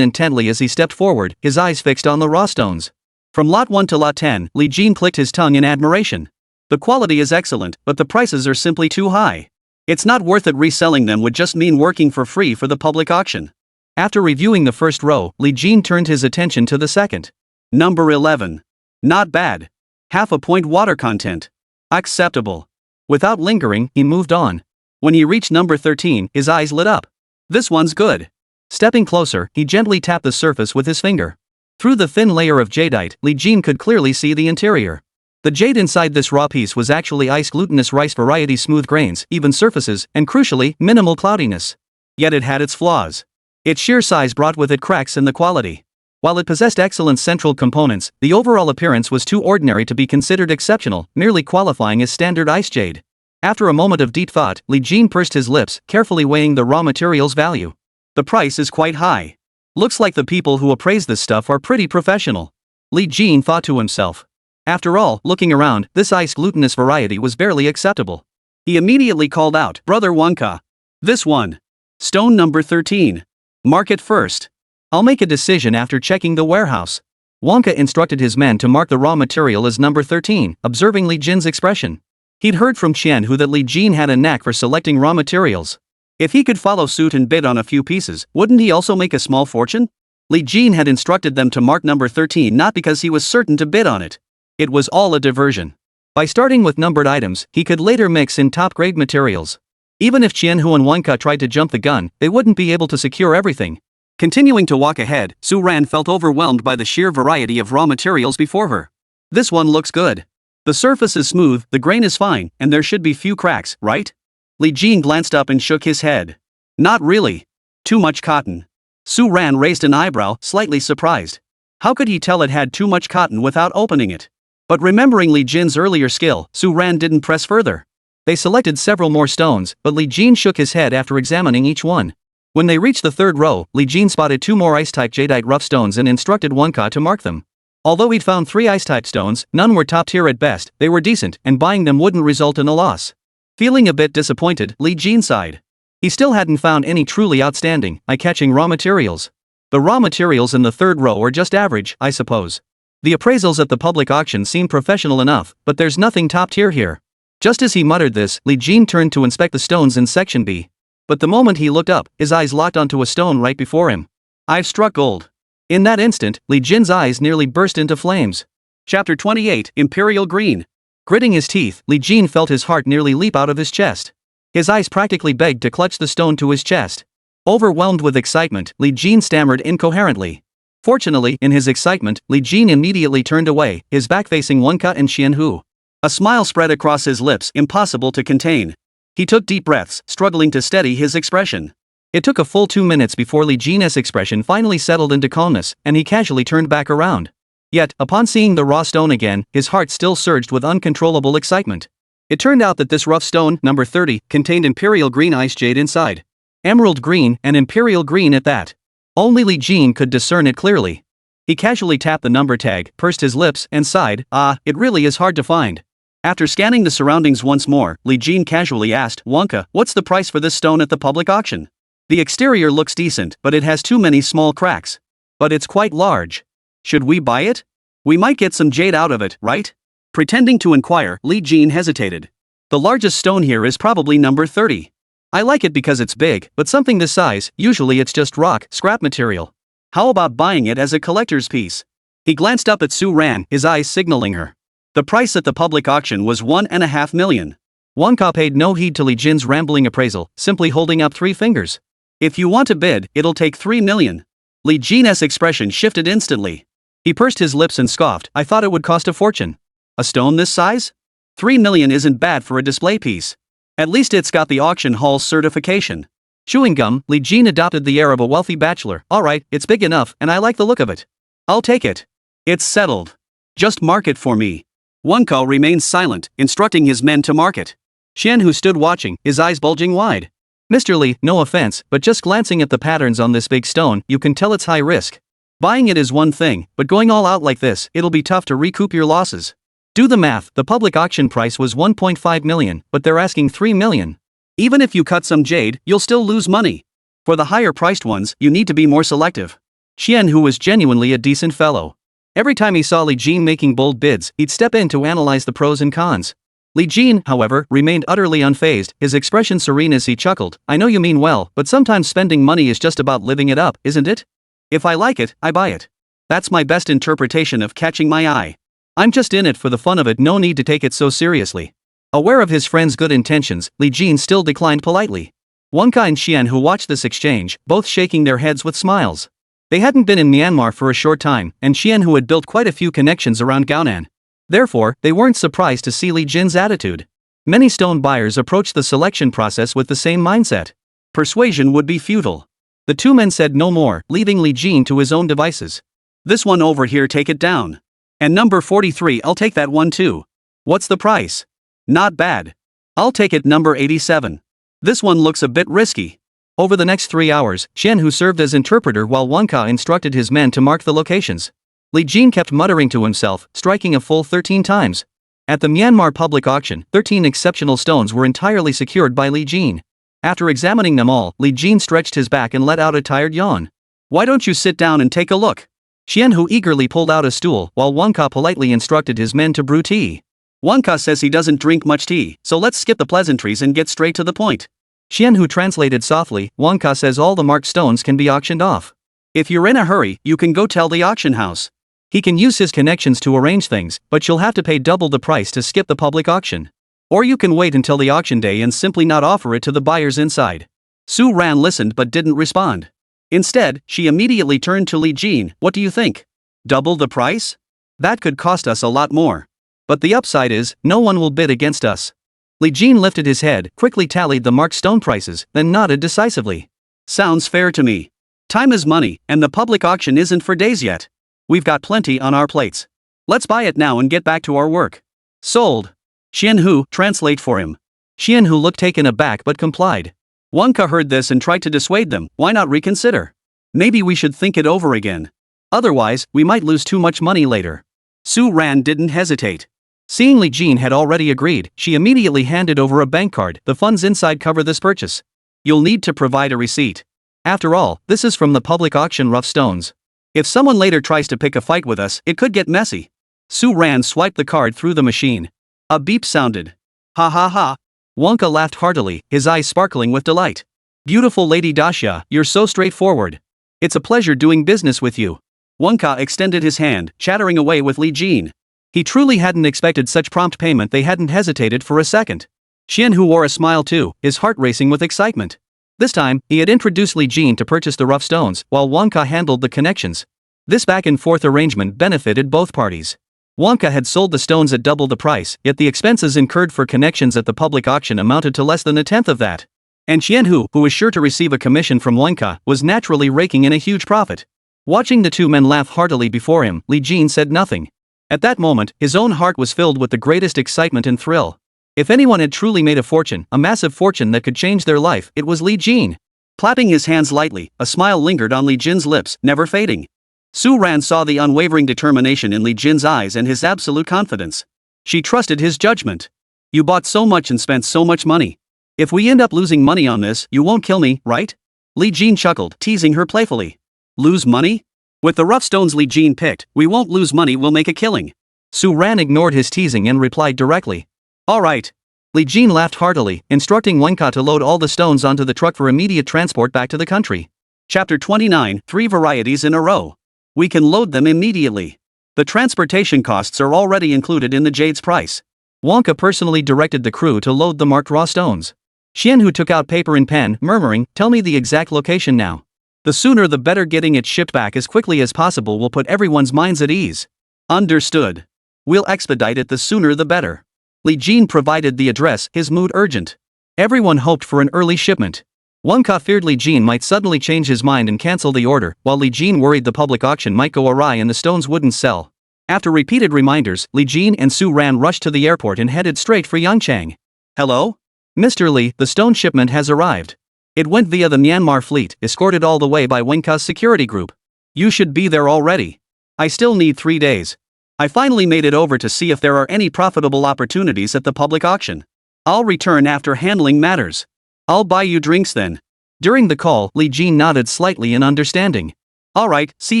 intently as he stepped forward, his eyes fixed on the raw stones. From lot 1 to lot 10, Li Jin clicked his tongue in admiration. The quality is excellent, but the prices are simply too high. It's not worth it. Reselling them would just mean working for free for the public auction. After reviewing the first row, Li Jin turned his attention to the second. Number 11. Not bad. Half a point water content. Acceptable. Without lingering, he moved on. When he reached number 13, his eyes lit up. This one's good. Stepping closer, he gently tapped the surface with his finger. Through the thin layer of jadeite, Li Jin could clearly see the interior. The jade inside this raw piece was actually ice glutinous rice variety, smooth grains, even surfaces, and crucially, minimal cloudiness. Yet it had its flaws. Its sheer size brought with it cracks in the quality. While it possessed excellent central components, the overall appearance was too ordinary to be considered exceptional, merely qualifying as standard ice jade. After a moment of deep thought, Li Jin pursed his lips, carefully weighing the raw material's value. The price is quite high. Looks like the people who appraise this stuff are pretty professional. Li Jin thought to himself. After all, looking around, this ice glutinous variety was barely acceptable. He immediately called out, "Brother Wonka. This one. Stone number 13. Mark it first. I'll make a decision after checking the warehouse." Wonka instructed his men to mark the raw material as number 13, observing Li Jin's expression. He'd heard from Qianhu that Li Jin had a knack for selecting raw materials. If he could follow suit and bid on a few pieces, wouldn't he also make a small fortune? Li Jin had instructed them to mark number 13 not because he was certain to bid on it. It was all a diversion. By starting with numbered items, he could later mix in top-grade materials. Even if Qianhu and Wonka tried to jump the gun, they wouldn't be able to secure everything. Continuing to walk ahead, Su Ran felt overwhelmed by the sheer variety of raw materials before her. This one looks good. The surface is smooth, the grain is fine, and there should be few cracks, right? Li Jin glanced up and shook his head. Not really. Too much cotton. Su Ran raised an eyebrow, slightly surprised. How could he tell it had too much cotton without opening it? But remembering Li Jin's earlier skill, Su Ran didn't press further. They selected several more stones, but Li Jin shook his head after examining each one. When they reached the third row, Li Jin spotted 2 more ice-type jadeite rough stones and instructed Wonka to mark them. Although he'd found 3 ice-type stones, none were top-tier at best. They were decent, and buying them wouldn't result in a loss. Feeling a bit disappointed, Li Jin sighed. He still hadn't found any truly outstanding, eye-catching raw materials. The raw materials in the third row are just average, I suppose. The appraisals at the public auction seem professional enough, but there's nothing top-tier here. Just as he muttered this, Li Jin turned to inspect the stones in section B. But the moment he looked up, his eyes locked onto a stone right before him. "I've struck gold." In that instant, Li Jin's eyes nearly burst into flames. Chapter 28, Imperial Green. Gritting his teeth, Li Jin felt his heart nearly leap out of his chest. His eyes practically begged to clutch the stone to his chest. Overwhelmed with excitement, Li Jin stammered incoherently. Fortunately, in his excitement, Li Jin immediately turned away, his back facing Wonka and Qianhu. A smile spread across his lips, impossible to contain. He took deep breaths, struggling to steady his expression. It took a full 2 minutes before Li Jin's expression finally settled into calmness, and he casually turned back around. Yet, upon seeing the raw stone again, his heart still surged with uncontrollable excitement. It turned out that this rough stone, number 30, contained imperial green ice jade inside. Emerald green, and imperial green at that. Only Li Jin could discern it clearly. He casually tapped the number tag, pursed his lips, and sighed, it really is hard to find. After scanning the surroundings once more, Li Jin casually asked, "Wonka, what's the price for this stone at the public auction? The exterior looks decent, but it has too many small cracks. But it's quite large. Should we buy it? We might get some jade out of it, right?" Pretending to inquire, Li Jin hesitated. "The largest stone here is probably number 30. I like it because it's big, but something this size, usually it's just rock, scrap material. How about buying it as a collector's piece?" He glanced up at Su Ran, his eyes signaling her. The price at the public auction was 1.5 million. Wonka paid no heed to Li Jin's rambling appraisal, simply holding up 3 fingers. "If you want to bid, it'll take 3 million. Li Jin's expression shifted instantly. He pursed his lips and scoffed, I thought it would cost a fortune. A stone this size? 3 million isn't bad for a display piece. At least it's got the auction hall's certification. Chewing gum, Li Jin adopted the air of a wealthy bachelor. Alright, it's big enough, and I like the look of it. I'll take it. It's settled. Just mark it for me. Wonka remained silent, instructing his men to mark it. Xian, who stood watching, his eyes bulging wide. Mr. Li, no offense, but just glancing at the patterns on this big stone, you can tell it's high risk. Buying it is one thing, but going all out like this, it'll be tough to recoup your losses. Do the math, the public auction price was 1.5 million, but they're asking 3 million. Even if you cut some jade, you'll still lose money. For the higher priced ones, you need to be more selective. Xian, who was genuinely a decent fellow. Every time he saw Li Jin making bold bids, he'd step in to analyze the pros and cons. Li Jin, however, remained utterly unfazed, his expression serene as he chuckled. I know you mean well, but sometimes spending money is just about living it up, isn't it? If I like it, I buy it. That's my best interpretation of catching my eye. I'm just in it for the fun of it, no need to take it so seriously. Aware of his friend's good intentions, Li Jin still declined politely. Wonka and Xian, who watched this exchange, both shaking their heads with smiles. They hadn't been in Myanmar for a short time, and Xian, who had built quite a few connections around Gaonan. Therefore, they weren't surprised to see Li Jin's attitude. Many stone buyers approached the selection process with the same mindset. Persuasion would be futile. The two men said no more, leaving Li Jin to his own devices. This one over here, take it down. And number 43, I'll take that one too. What's the price? Not bad. I'll take it, number 87. This one looks a bit risky. Over the next 3 hours, Xian, who served as interpreter while Wonka instructed his men to mark the locations. Li Jin kept muttering to himself, striking a full 13 times. At the Myanmar public auction, 13 exceptional stones were entirely secured by Li Jin. After examining them all, Li Jin stretched his back and let out a tired yawn. Why don't you sit down and take a look? Xian, who eagerly pulled out a stool, while Wonka politely instructed his men to brew tea. Wonka says he doesn't drink much tea, so let's skip the pleasantries and get straight to the point. Xian, who translated softly, Wonka says all the marked stones can be auctioned off. If you're in a hurry, you can go tell the auction house. He can use his connections to arrange things, but you'll have to pay double the price to skip the public auction. Or you can wait until the auction day and simply not offer it to the buyers inside. Su Ran listened but didn't respond. Instead, she immediately turned to Li Jin. What do you think? Double the price? That could cost us a lot more. But the upside is, no one will bid against us. Li Jin lifted his head, quickly tallied the marked stone prices, then nodded decisively. Sounds fair to me. Time is money, and the public auction isn't for days yet. We've got plenty on our plates. Let's buy it now and get back to our work. Sold. Xian Hu, translate for him. Xian Hu looked taken aback but complied. Wonka heard this and tried to dissuade them. Why not reconsider? Maybe we should think it over again. Otherwise, we might lose too much money later. Su Ran didn't hesitate. Seeing Li Jin had already agreed, she immediately handed over a bank card. The funds inside cover this purchase. You'll need to provide a receipt. After all, this is from the public auction rough stones. If someone later tries to pick a fight with us, it could get messy. Su Ran swiped the card through the machine. A beep sounded. Ha ha ha. Wonka laughed heartily, his eyes sparkling with delight. Beautiful Lady Dasha, you're so straightforward. It's a pleasure doing business with you. Wonka extended his hand, chattering away with Li Jin. He truly hadn't expected such prompt payment. They hadn't hesitated for a second. Xian, who wore a smile too, his heart racing with excitement. This time, he had introduced Li Jin to purchase the rough stones, while Wonka handled the connections. This back-and-forth arrangement benefited both parties. Wonka had sold the stones at double the price, yet the expenses incurred for connections at the public auction amounted to less than a tenth of that. And Xian Hu, who was sure to receive a commission from Wonka, was naturally raking in a huge profit. Watching the two men laugh heartily before him, Li Jin said nothing. At that moment, his own heart was filled with the greatest excitement and thrill. If anyone had truly made a fortune, a massive fortune that could change their life, it was Li Jin. Clapping his hands lightly, a smile lingered on Li Jin's lips, never fading. Su Ran saw the unwavering determination in Li Jin's eyes and his absolute confidence. She trusted his judgment. You bought so much and spent so much money. If we end up losing money on this, you won't kill me, right? Li Jin chuckled, teasing her playfully. Lose money? With the rough stones Li Jin picked, we won't lose money, we'll make a killing. Su Ran ignored his teasing and replied directly. All right. Li Jin laughed heartily, instructing Wonka to load all the stones onto the truck for immediate transport back to the country. Chapter 29, 3 varieties in a row. We can load them immediately. The transportation costs are already included in the jade's price. Wonka personally directed the crew to load the marked raw stones. Xian, who took out paper and pen, murmuring, tell me the exact location now. The sooner the better, getting it shipped back as quickly as possible will put everyone's minds at ease. Understood. We'll expedite it, the sooner the better. Li Jin provided the address, his mood urgent. Everyone hoped for an early shipment. Wangka feared Li Jin might suddenly change his mind and cancel the order, while Li Jin worried the public auction might go awry and the stones wouldn't sell. After repeated reminders, Li Jin and Su Ran rushed to the airport and headed straight for Yangchang. Hello? Mr. Li, the stone shipment has arrived. It went via the Myanmar fleet, escorted all the way by Wangka's security group. You should be there already. I still need 3 days. I finally made it over to see if there are any profitable opportunities at the public auction. I'll return after handling matters. I'll buy you drinks then. During the call, Li Jin nodded slightly in understanding. Alright, see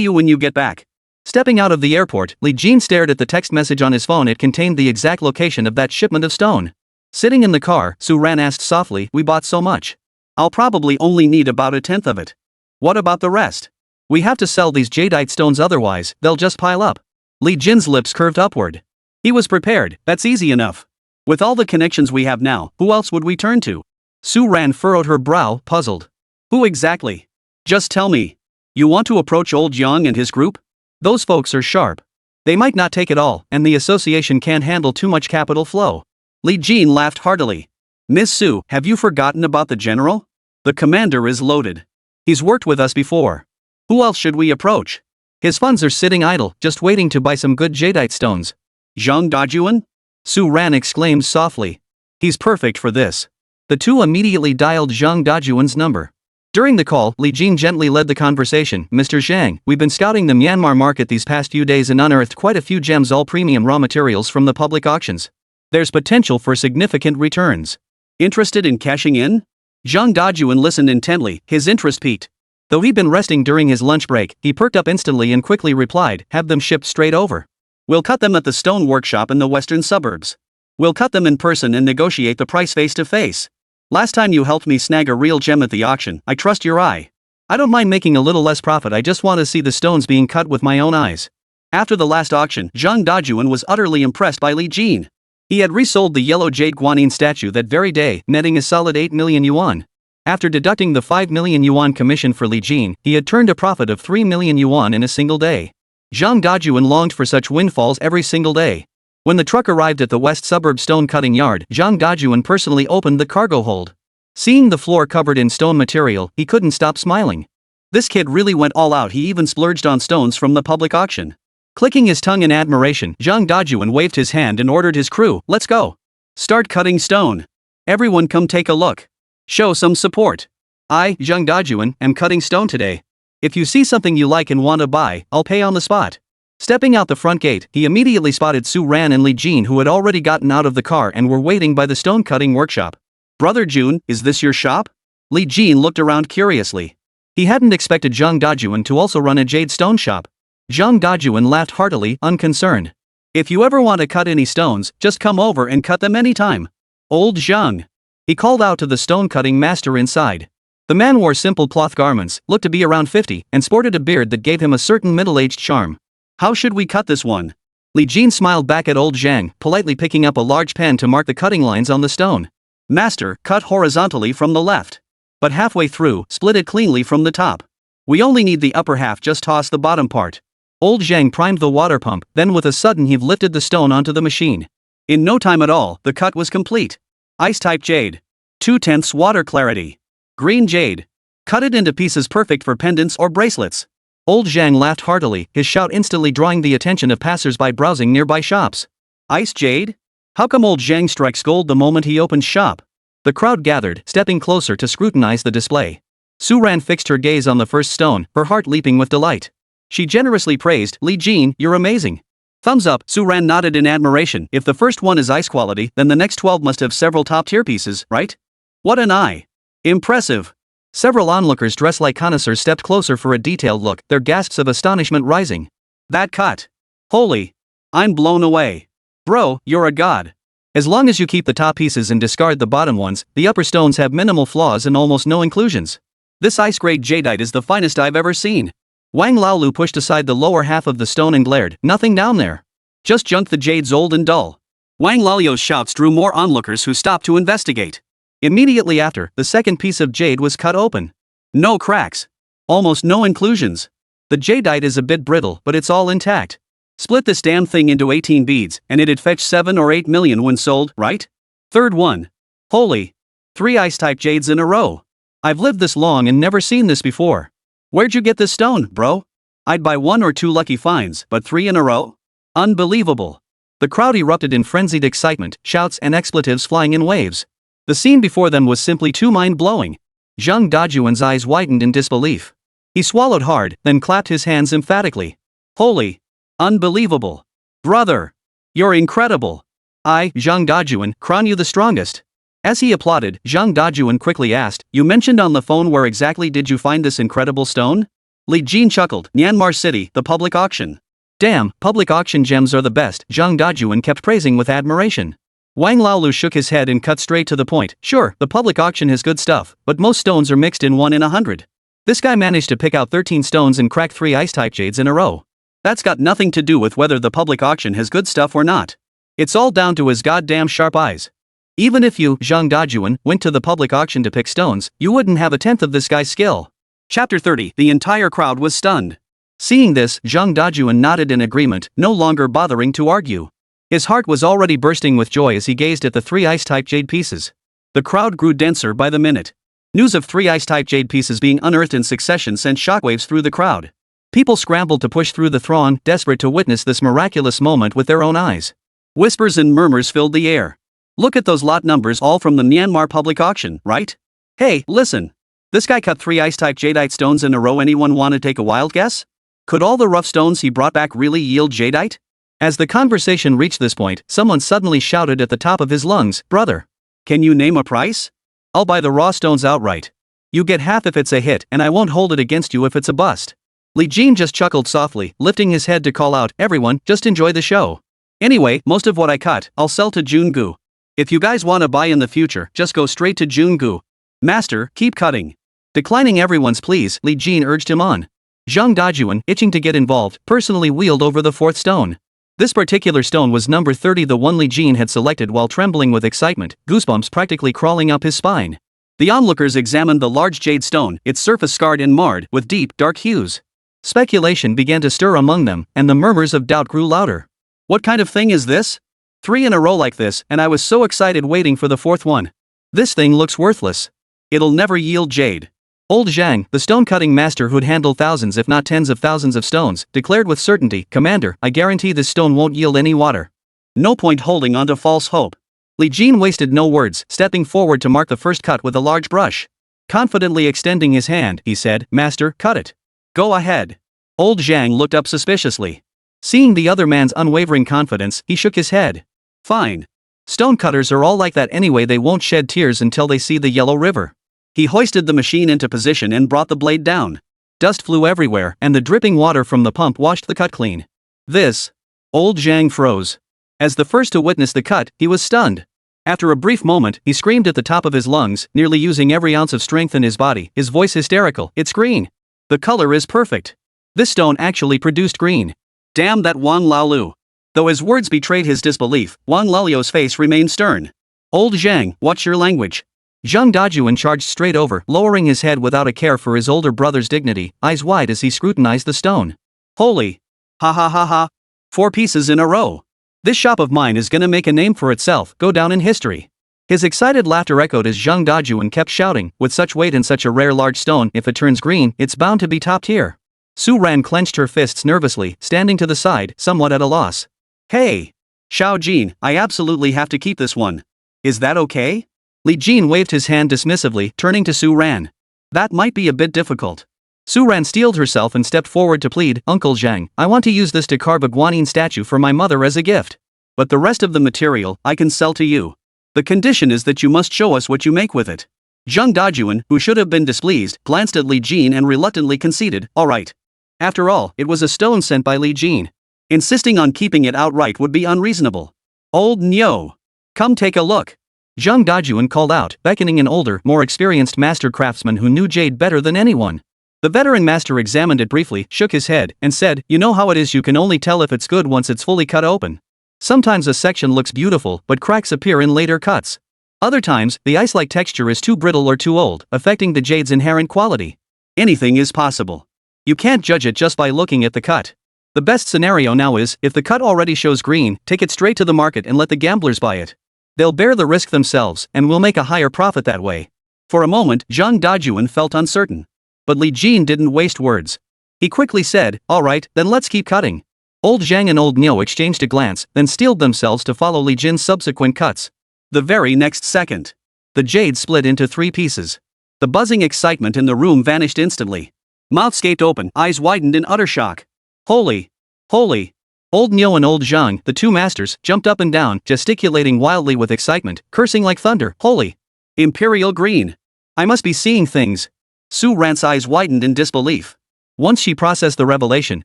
you when you get back. Stepping out of the airport, Li Jin stared at the text message on his phone. It contained the exact location of that shipment of stone. Sitting in the car, Su Ran asked softly, we bought so much. I'll probably only need about 1/10 of it. What about the rest? We have to sell these jadeite stones, otherwise, they'll just pile up. Li Jin's lips curved upward. He was prepared, that's easy enough. With all the connections we have now, who else would we turn to? Su Ran furrowed her brow, puzzled. Who exactly? Just tell me. You want to approach old Yang and his group? Those folks are sharp. They might not take it all, and the association can't handle too much capital flow. Li Jin laughed heartily. Miss Su, have you forgotten about the general? The commander is loaded. He's worked with us before. Who else should we approach? His funds are sitting idle, just waiting to buy some good jadeite stones. Zhang Dajuan? Su Ran exclaimed softly. He's perfect for this. The two immediately dialed Zhang Dajuan's number. During the call, Li Jin gently led the conversation. Mr. Zhang, we've been scouting the Myanmar market these past few days and unearthed quite a few gems, all premium raw materials from the public auctions. There's potential for significant returns. Interested in cashing in? Zhang Dajuan listened intently, his interest piqued. Though he'd been resting during his lunch break, he perked up instantly and quickly replied, have them shipped straight over. We'll cut them at the stone workshop in the western suburbs. We'll cut them in person and negotiate the price face to face. Last time you helped me snag a real gem at the auction, I trust your eye. I don't mind making a little less profit, I just want to see the stones being cut with my own eyes. After the last auction, Zhang Dajuan was utterly impressed by Li Jin. He had resold the yellow jade guanyin statue that very day, netting a solid 8 million yuan. After deducting the 5 million yuan commission for Li Jin, he had turned a profit of 3 million yuan in a single day. Zhang Dajuan longed for such windfalls every single day. When the truck arrived at the West Suburb stone cutting yard, Zhang Dajuan personally opened the cargo hold. Seeing the floor covered in stone material, he couldn't stop smiling. This kid really went all out, he even splurged on stones from the public auction. Clicking his tongue in admiration, Zhang Dajuan waved his hand and ordered his crew, let's go. Start cutting stone. Everyone come take a look. Show some support. I, Zhang Dajuan, am cutting stone today. If you see something you like and want to buy, I'll pay on the spot. Stepping out the front gate, he immediately spotted Su Ran and Li Jin, who had already gotten out of the car and were waiting by the stone cutting workshop. Brother Jun, is this your shop? Li Jin looked around curiously. He hadn't expected Zhang Dajuan to also run a jade stone shop. Zhang Dajuan laughed heartily, unconcerned. If you ever want to cut any stones, just come over and cut them anytime. Old Zhang. He called out to the stone cutting master inside. The man wore simple cloth garments, looked to be around 50, and sported a beard that gave him a certain middle-aged charm. How should we cut this one? Li Jin smiled back at old Zhang, politely picking up a large pen to mark the cutting lines on the stone. Master, cut horizontally from the left. But halfway through, split it cleanly from the top. We only need the upper half, just toss the bottom part. Old Zhang primed the water pump, then with a sudden heave lifted the stone onto the machine. In no time at all, the cut was complete. Ice-type jade. 2/10 water clarity. Green jade. Cut it into pieces perfect for pendants or bracelets. Old Zhang laughed heartily, his shout instantly drawing the attention of passers-by browsing nearby shops. Ice jade? How come old Zhang strikes gold the moment he opens shop? The crowd gathered, stepping closer to scrutinize the display. Su Ran fixed her gaze on the first stone, her heart leaping with delight. She generously praised, Li Jin, you're amazing. Thumbs up, Su Ran nodded in admiration. If the first one is ice quality, then the next 12 must have several top-tier pieces, right? What an eye. Impressive. Several onlookers dressed like connoisseurs stepped closer for a detailed look, their gasps of astonishment rising. That cut. Holy. I'm blown away. Bro, you're a god. As long as you keep the top pieces and discard the bottom ones, the upper stones have minimal flaws and almost no inclusions. This ice-grade jadeite is the finest I've ever seen. Wang Laolu pushed aside the lower half of the stone and glared, nothing down there. Just junk, the jade's old and dull. Wang Laolu's shouts drew more onlookers who stopped to investigate. Immediately after, the second piece of jade was cut open. No cracks. Almost no inclusions. The jadeite is a bit brittle, but it's all intact. Split this damn thing into 18 beads, and it'd fetch 7 or 8 million when sold, right? Third one. Holy. 3 ice-type jades in a row. I've lived this long and never seen this before. Where'd you get this stone, bro? I'd buy 1 or 2 lucky finds, but 3 in a row? Unbelievable. The crowd erupted in frenzied excitement, shouts and expletives flying in waves. The scene before them was simply too mind-blowing. Zhang Dajuan's eyes widened in disbelief. He swallowed hard, then clapped his hands emphatically. Holy. Unbelievable. Brother. You're incredible. I, Zhang Dajuan, crown you the strongest. As he applauded, Zhang Dajuan quickly asked, you mentioned on the phone where exactly did you find this incredible stone? Li Jin chuckled, Myanmar City, the public auction. Damn, public auction gems are the best, Zhang Dajuan kept praising with admiration. Wang Laolu shook his head and cut straight to the point. Sure, the public auction has good stuff, but most stones are mixed in 1 in 100. This guy managed to pick out 13 stones and crack 3 ice-type jades in a row. That's got nothing to do with whether the public auction has good stuff or not. It's all down to his goddamn sharp eyes. Even if you, Zhang Dajuan, went to the public auction to pick stones, you wouldn't have a tenth of this guy's skill. Chapter 30. The entire crowd was stunned. Seeing this, Zhang Dajuan nodded in agreement, no longer bothering to argue. His heart was already bursting with joy as he gazed at the 3 ice-type jade pieces. The crowd grew denser by the minute. News of 3 ice-type jade pieces being unearthed in succession sent shockwaves through the crowd. People scrambled to push through the throng, desperate to witness this miraculous moment with their own eyes. Whispers and murmurs filled the air. Look at those lot numbers, all from the Myanmar public auction, right? Hey, listen. This guy cut 3 ice-type jadeite stones in a row. Anyone want to take a wild guess? Could all the rough stones he brought back really yield jadeite? As the conversation reached this point, someone suddenly shouted at the top of his lungs, brother. Can you name a price? I'll buy the raw stones outright. You get half if it's a hit, and I won't hold it against you if it's a bust. Li Jin just chuckled softly, lifting his head to call out, everyone, just enjoy the show. Anyway, most of what I cut, I'll sell to Jungu. If you guys want to buy in the future, just go straight to Jungu. Master, keep cutting. Declining everyone's pleas, Li Jin urged him on. Zhang Dajuan, itching to get involved, personally wheeled over the 4th stone. This particular stone was number 30, the one Li Jin had selected while trembling with excitement, goosebumps practically crawling up his spine. The onlookers examined the large jade stone, its surface scarred and marred with deep, dark hues. Speculation began to stir among them, and the murmurs of doubt grew louder. What kind of thing is this? 3 in a row like this, and I was so excited waiting for the 4th one. This thing looks worthless. It'll never yield jade. Old Zhang, the stone-cutting master who'd handled thousands if not tens of thousands of stones, declared with certainty, Commander, I guarantee this stone won't yield any water. No point holding on to false hope. Li Jin wasted no words, stepping forward to mark the first cut with a large brush. Confidently extending his hand, he said, Master, cut it. Go ahead. Old Zhang looked up suspiciously. Seeing the other man's unwavering confidence, he shook his head. Fine. Stonecutters are all like that anyway, they won't shed tears until they see the yellow river. He hoisted the machine into position and brought the blade down. Dust flew everywhere, and the dripping water from the pump washed the cut clean. This. Old Zhang froze. As the first to witness the cut, he was stunned. After a brief moment, he screamed at the top of his lungs, nearly using every ounce of strength in his body, his voice hysterical, it's green. The color is perfect. This stone actually produced green. Damn that Wang Laolu. Though his words betrayed his disbelief, Wang Laolu's face remained stern. Old Zhang, watch your language. Zhang Dajuan charged straight over, lowering his head without a care for his older brother's dignity, eyes wide as he scrutinized the stone. Holy. Ha ha ha ha. 4 pieces in a row. This shop of mine is gonna make a name for itself, go down in history. His excited laughter echoed as Zhang Dajuan kept shouting, with such weight and such a rare large stone, if it turns green, it's bound to be top tier. Su Ran clenched her fists nervously, standing to the side, somewhat at a loss. Hey! Xiao Jin, I absolutely have to keep this one. Is that okay? Li Jin waved his hand dismissively, turning to Su Ran. That might be a bit difficult. Su Ran steeled herself and stepped forward to plead, Uncle Zhang, I want to use this to carve a guanyin statue for my mother as a gift. But the rest of the material, I can sell to you. The condition is that you must show us what you make with it. Zhang Dajuan, who should have been displeased, glanced at Li Jin and reluctantly conceded, alright. After all, it was a stone sent by Li Jin. Insisting on keeping it outright would be unreasonable. Old Nyo. Come take a look. Zhang Dajuan called out, beckoning an older, more experienced master craftsman who knew jade better than anyone. The veteran master examined it briefly, shook his head, and said, you know how it is, you can only tell if it's good once it's fully cut open. Sometimes a section looks beautiful, but cracks appear in later cuts. Other times, the ice-like texture is too brittle or too old, affecting the jade's inherent quality. Anything is possible. You can't judge it just by looking at the cut. The best scenario now is, if the cut already shows green, take it straight to the market and let the gamblers buy it. They'll bear the risk themselves and will make a higher profit that way. For a moment, Zhang Dajuan felt uncertain. But Li Jin didn't waste words. He quickly said, "Alright, then let's keep cutting." Old Zhang and Old Niu exchanged a glance, then steeled themselves to follow Li Jin's subsequent cuts. The very next second, the jade split into 3 pieces. The buzzing excitement in the room vanished instantly. Mouths gaped open, eyes widened in utter shock. Holy! Holy! Old Niu and Old Zhang, the 2 masters, jumped up and down, gesticulating wildly with excitement, cursing like thunder. Holy! Imperial green! I must be seeing things. Su Ran's eyes widened in disbelief. Once she processed the revelation,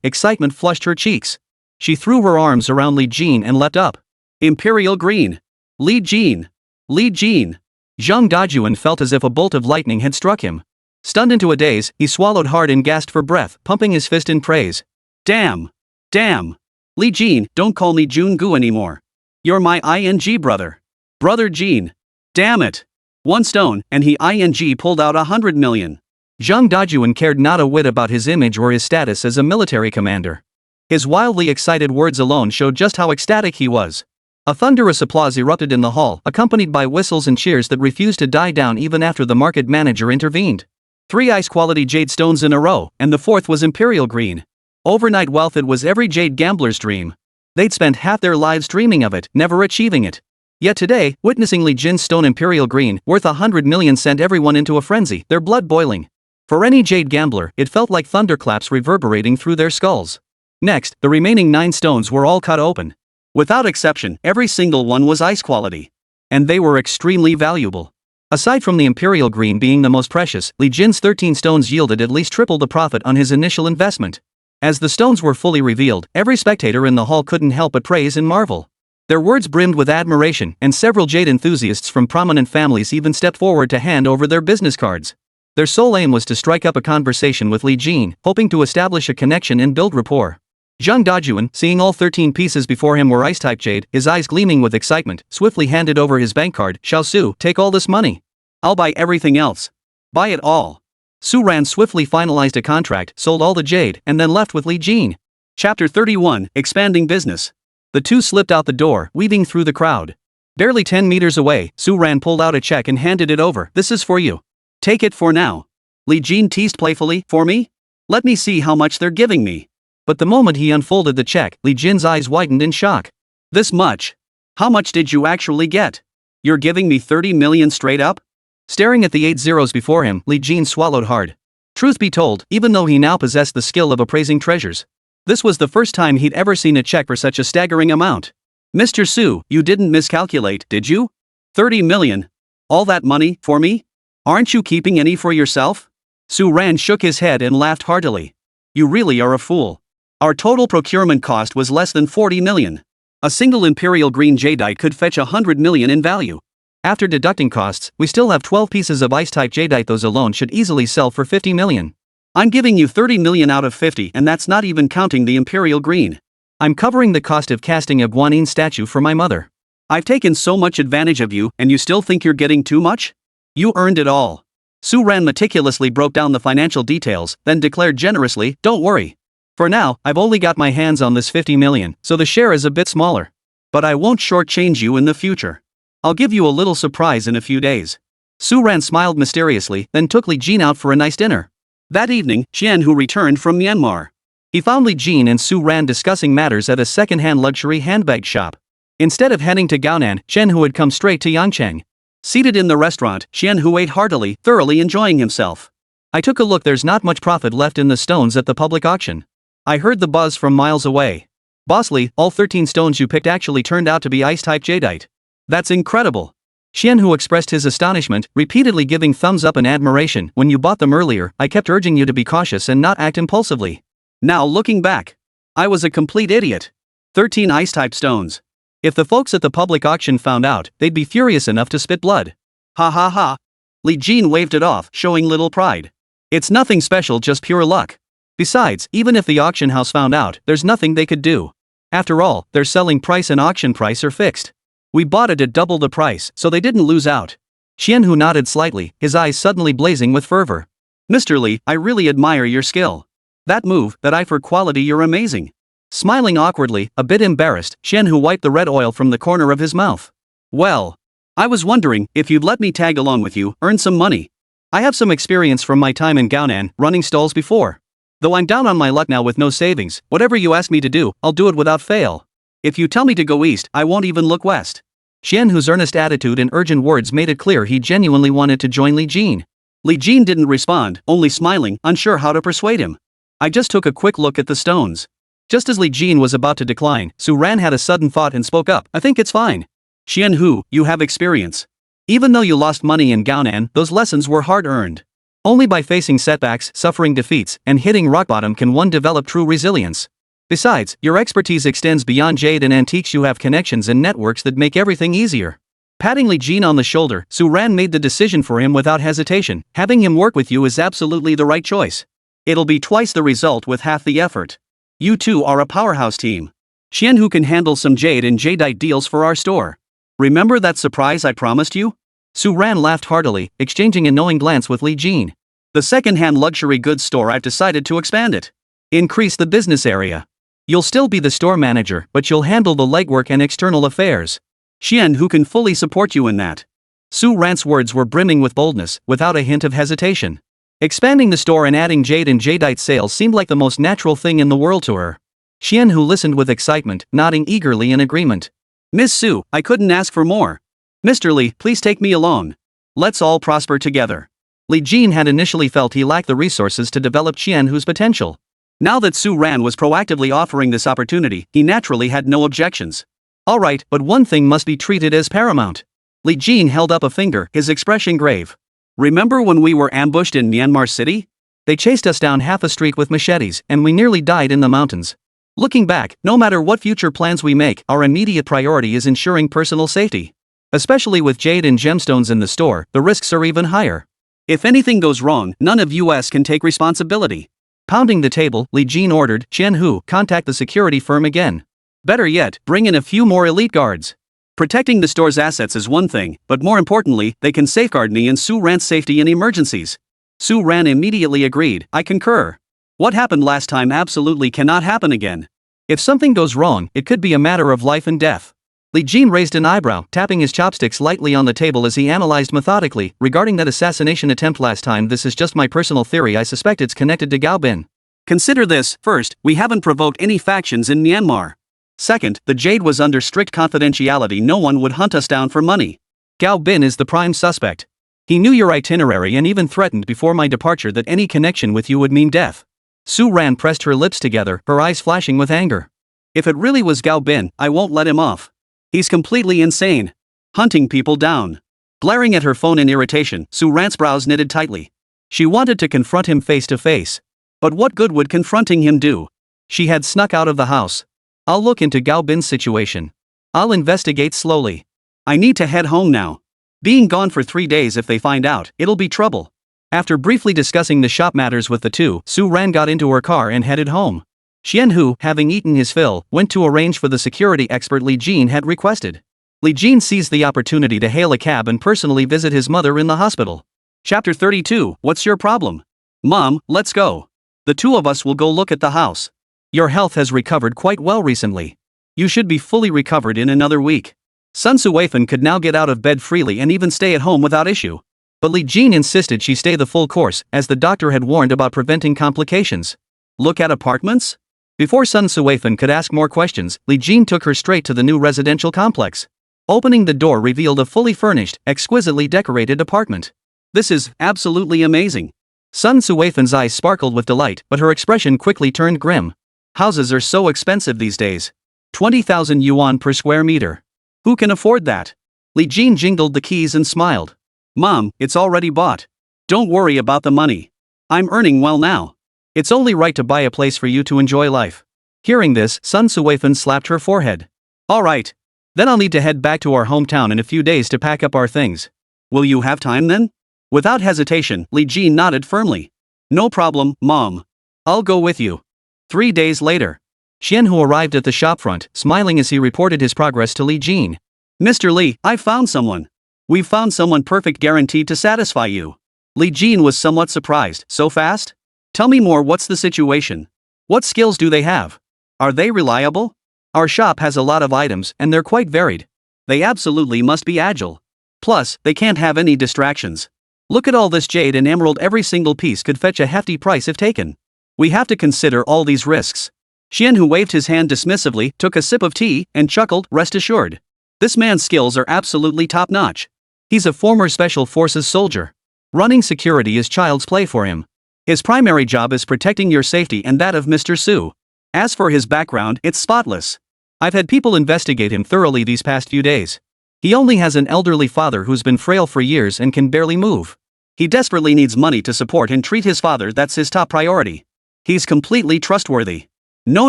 excitement flushed her cheeks. She threw her arms around Li Jin and leapt up. Imperial green! Li Jin! Li Jin! Zhang Dajuan felt as if a bolt of lightning had struck him. Stunned into a daze, he swallowed hard and gasped for breath, pumping his fist in praise. Damn! Damn! Li Jin, don't call me Jun Gu anymore. You're my ING brother. Brother Jin. Damn it! 1 stone, and he ING pulled out 100 million. Zhang Dajuan cared not a whit about his image or his status as a military commander. His wildly excited words alone showed just how ecstatic he was. A thunderous applause erupted in the hall, accompanied by whistles and cheers that refused to die down even after the market manager intervened. 3 ice-quality jade stones in a row, and the 4th was imperial green. Overnight wealth, it was every jade gambler's dream. They'd spent half their lives dreaming of it, never achieving it. Yet today, witnessing Li Jin's stone imperial green, worth 100 million, sent everyone into a frenzy, their blood boiling. For any jade gambler, it felt like thunderclaps reverberating through their skulls. Next, the remaining 9 stones were all cut open. Without exception, every single one was ice quality. And they were extremely valuable. Aside from the imperial green being the most precious, Li Jin's 13 stones yielded at least triple the profit on his initial investment. As the stones were fully revealed, every spectator in the hall couldn't help but praise and marvel. Their words brimmed with admiration, and several jade enthusiasts from prominent families even stepped forward to hand over their business cards. Their sole aim was to strike up a conversation with Li Jin, hoping to establish a connection and build rapport. Zhang Dajuan, seeing all 13 pieces before him were ice-type jade, his eyes gleaming with excitement, swiftly handed over his bank card. "Xiao Su, take all this money. I'll buy everything else. Buy it all." Su Ran swiftly finalized a contract, sold all the jade, and then left with Li Jin. Chapter 31, Expanding Business. The 2 slipped out the door, weaving through the crowd. Barely 10 meters away, Su Ran pulled out a check and handed it over. "This is for you. Take it for now." Li Jin teased playfully. "For me? Let me see how much they're giving me." But the moment he unfolded the check, Li Jin's eyes widened in shock. "This much? How much did you actually get? You're giving me 30 million straight up?" Staring at the 8 zeros before him, Li Jin swallowed hard. Truth be told, even though he now possessed the skill of appraising treasures, this was the first time he'd ever seen a check for such a staggering amount. "Mr. Su, you didn't miscalculate, did you? 30 million? All that money, for me? Aren't you keeping any for yourself?" Su Ran shook his head and laughed heartily. "You really are a fool. Our total procurement cost was less than 40 million. A single imperial green jadeite could fetch 100 million in value. After deducting costs, we still have 12 pieces of ice-type jadeite. Those alone should easily sell for 50 million. I'm giving you 30 million out of 50, and that's not even counting the imperial green. I'm covering the cost of casting a guanyin statue for my mother. I've taken so much advantage of you, and you still think you're getting too much? You earned it all." Su Ran meticulously broke down the financial details, then declared generously, "Don't worry. For now, I've only got my hands on this 50 million, so the share is a bit smaller. But I won't shortchange you in the future. I'll give you a little surprise in a few days." Su Ran smiled mysteriously, then took Li Jin out for a nice dinner. That evening, Qian Hu returned from Myanmar. He found Li Jin and Su Ran discussing matters at a second-hand luxury handbag shop. Instead of heading to Gaonan, Qian Hu had come straight to Yangcheng. Seated in the restaurant, Qian Hu ate heartily, thoroughly enjoying himself. "I took a look. There's not much profit left in the stones at the public auction. I heard the buzz from miles away. Boss Li, all 13 stones you picked actually turned out to be ice-type jadeite. That's incredible." Qian Hu expressed his astonishment, repeatedly giving thumbs up in admiration. "When you bought them earlier, I kept urging you to be cautious and not act impulsively. Now looking back, I was a complete idiot. 13 ice-type stones. If the folks at the public auction found out, they'd be furious enough to spit blood." "Ha ha ha." Li Jin waved it off, showing little pride. "It's nothing special, just pure luck. Besides, even if the auction house found out, there's nothing they could do. After all, their selling price and auction price are fixed. We bought it at double the price, so they didn't lose out." Qian Hu nodded slightly, his eyes suddenly blazing with fervor. Mr. Li, I really admire your skill. That move, that eye for quality, you're amazing. Smiling awkwardly, a bit embarrassed, Xianhu wiped the red oil from the corner of his mouth. Well, I was wondering if you'd let me tag along with you, earn some money. I have some experience from my time in Gaonan, running stalls before. Though I'm down on my luck now with no savings, whatever you ask me to do, I'll do it without fail. If you tell me to go east, I won't even look west. Xianhu's earnest attitude and urgent words made it clear he genuinely wanted to join Li Jin. Li Jin didn't respond, only smiling, unsure how to persuade him. I just took a quick look at the stones. Just as Li Jin was about to decline, Su Ran had a sudden thought and spoke up. I think it's fine. Xianhu, you have experience. Even though you lost money in Gaonan, those lessons were hard-earned. Only by facing setbacks, suffering defeats, and hitting rock bottom can one develop true resilience. Besides, your expertise extends beyond jade and antiques. You have connections and networks that make everything easier. Patting Li Jin on the shoulder, Su Ran made the decision for him without hesitation. Having him work with you is absolutely the right choice. It'll be twice the result with half the effort. You two are a powerhouse team. Xianhu can handle some jade and jadeite deals for our store. Remember that surprise I promised you? Su Ran laughed heartily, exchanging a knowing glance with Li Jin. The second-hand luxury goods store, I've decided to expand it. Increase the business area. You'll still be the store manager, but you'll handle the legwork and external affairs. Xianhu can fully support you in that. Su Ran's words were brimming with boldness, without a hint of hesitation. Expanding the store and adding jade and jadeite sales seemed like the most natural thing in the world to her. Xianhu listened with excitement, nodding eagerly in agreement. Miss Su, I couldn't ask for more. Mr. Li, please take me along. Let's all prosper together. Li Jin had initially felt he lacked the resources to develop Xianhu's potential. Now that Su Ran was proactively offering this opportunity, he naturally had no objections. Alright, but one thing must be treated as paramount. Li Jin held up a finger, his expression grave. Remember when we were ambushed in Myanmar City? They chased us down half a street with machetes, and we nearly died in the mountains. Looking back, no matter what future plans we make, our immediate priority is ensuring personal safety. Especially with jade and gemstones in the store, the risks are even higher. If anything goes wrong, none of us can take responsibility. Pounding the table, Li Jin ordered, Xianhu, contact the security firm again. Better yet, bring in a few more elite guards. Protecting the store's assets is one thing, but more importantly, they can safeguard me and Su Ran's safety in emergencies. Su Ran immediately agreed, I concur. What happened last time absolutely cannot happen again. If something goes wrong, it could be a matter of life and death. Li Jin raised an eyebrow, tapping his chopsticks lightly on the table as he analyzed methodically, regarding that assassination attempt last time. This is just my personal theory. I suspect it's connected to Gao Bin. Consider this, first, we haven't provoked any factions in Myanmar. Second, the jade was under strict confidentiality. No one would hunt us down for money. Gao Bin is the prime suspect. He knew your itinerary and even threatened before my departure that any connection with you would mean death. Su Ran pressed her lips together, her eyes flashing with anger. If it really was Gao Bin, I won't let him off. He's completely insane. Hunting people down. Glaring at her phone in irritation, Su Ran's brows knitted tightly. She wanted to confront him face to face. But what good would confronting him do? She had snuck out of the house. I'll look into Gao Bin's situation. I'll investigate slowly. I need to head home now. Being gone for 3 days, if they find out, it'll be trouble. After briefly discussing the shop matters with the two, Su Ran got into her car and headed home. Xianhu, having eaten his fill, went to arrange for the security expert Li Jin had requested. Li Jin seized the opportunity to hail a cab and personally visit his mother in the hospital. Chapter 32, What's your problem? Mom, let's go. The two of us will go look at the house. Your health has recovered quite well recently. You should be fully recovered in another week. Sun Suifan could now get out of bed freely and even stay at home without issue. But Li Jin insisted she stay the full course, as the doctor had warned about preventing complications. Look at apartments? Before Sun Suifan could ask more questions, Li Jin took her straight to the new residential complex. Opening the door revealed a fully furnished, exquisitely decorated apartment. This is absolutely amazing. Sun Suifan's eyes sparkled with delight, but her expression quickly turned grim. Houses are so expensive these days. 20,000 yuan per square meter. Who can afford that? Li Jin jingled the keys and smiled. Mom, it's already bought. Don't worry about the money. I'm earning well now. It's only right to buy a place for you to enjoy life. Hearing this, Sun Suifan slapped her forehead. Alright. Then I'll need to head back to our hometown in a few days to pack up our things. Will you have time then? Without hesitation, Li Jin nodded firmly. No problem, Mom. I'll go with you. 3 days later. Xianhu arrived at the shopfront, smiling as he reported his progress to Li Jin. Mr. Li, I've found someone. We've found someone perfect, guaranteed to satisfy you. Li Jin was somewhat surprised. So fast? Tell me more, what's the situation? What skills do they have? Are they reliable? Our shop has a lot of items and they're quite varied. They absolutely must be agile. Plus, they can't have any distractions. Look at all this jade and emerald, every single piece could fetch a hefty price if taken. We have to consider all these risks. Xian, who waved his hand dismissively, took a sip of tea and chuckled, rest assured. This man's skills are absolutely top-notch. He's a former Special Forces soldier. Running security is child's play for him. His primary job is protecting your safety and that of Mr. Su. As for his background, it's spotless. I've had people investigate him thoroughly these past few days. He only has an elderly father who's been frail for years and can barely move. He desperately needs money to support and treat his father, that's his top priority. He's completely trustworthy. No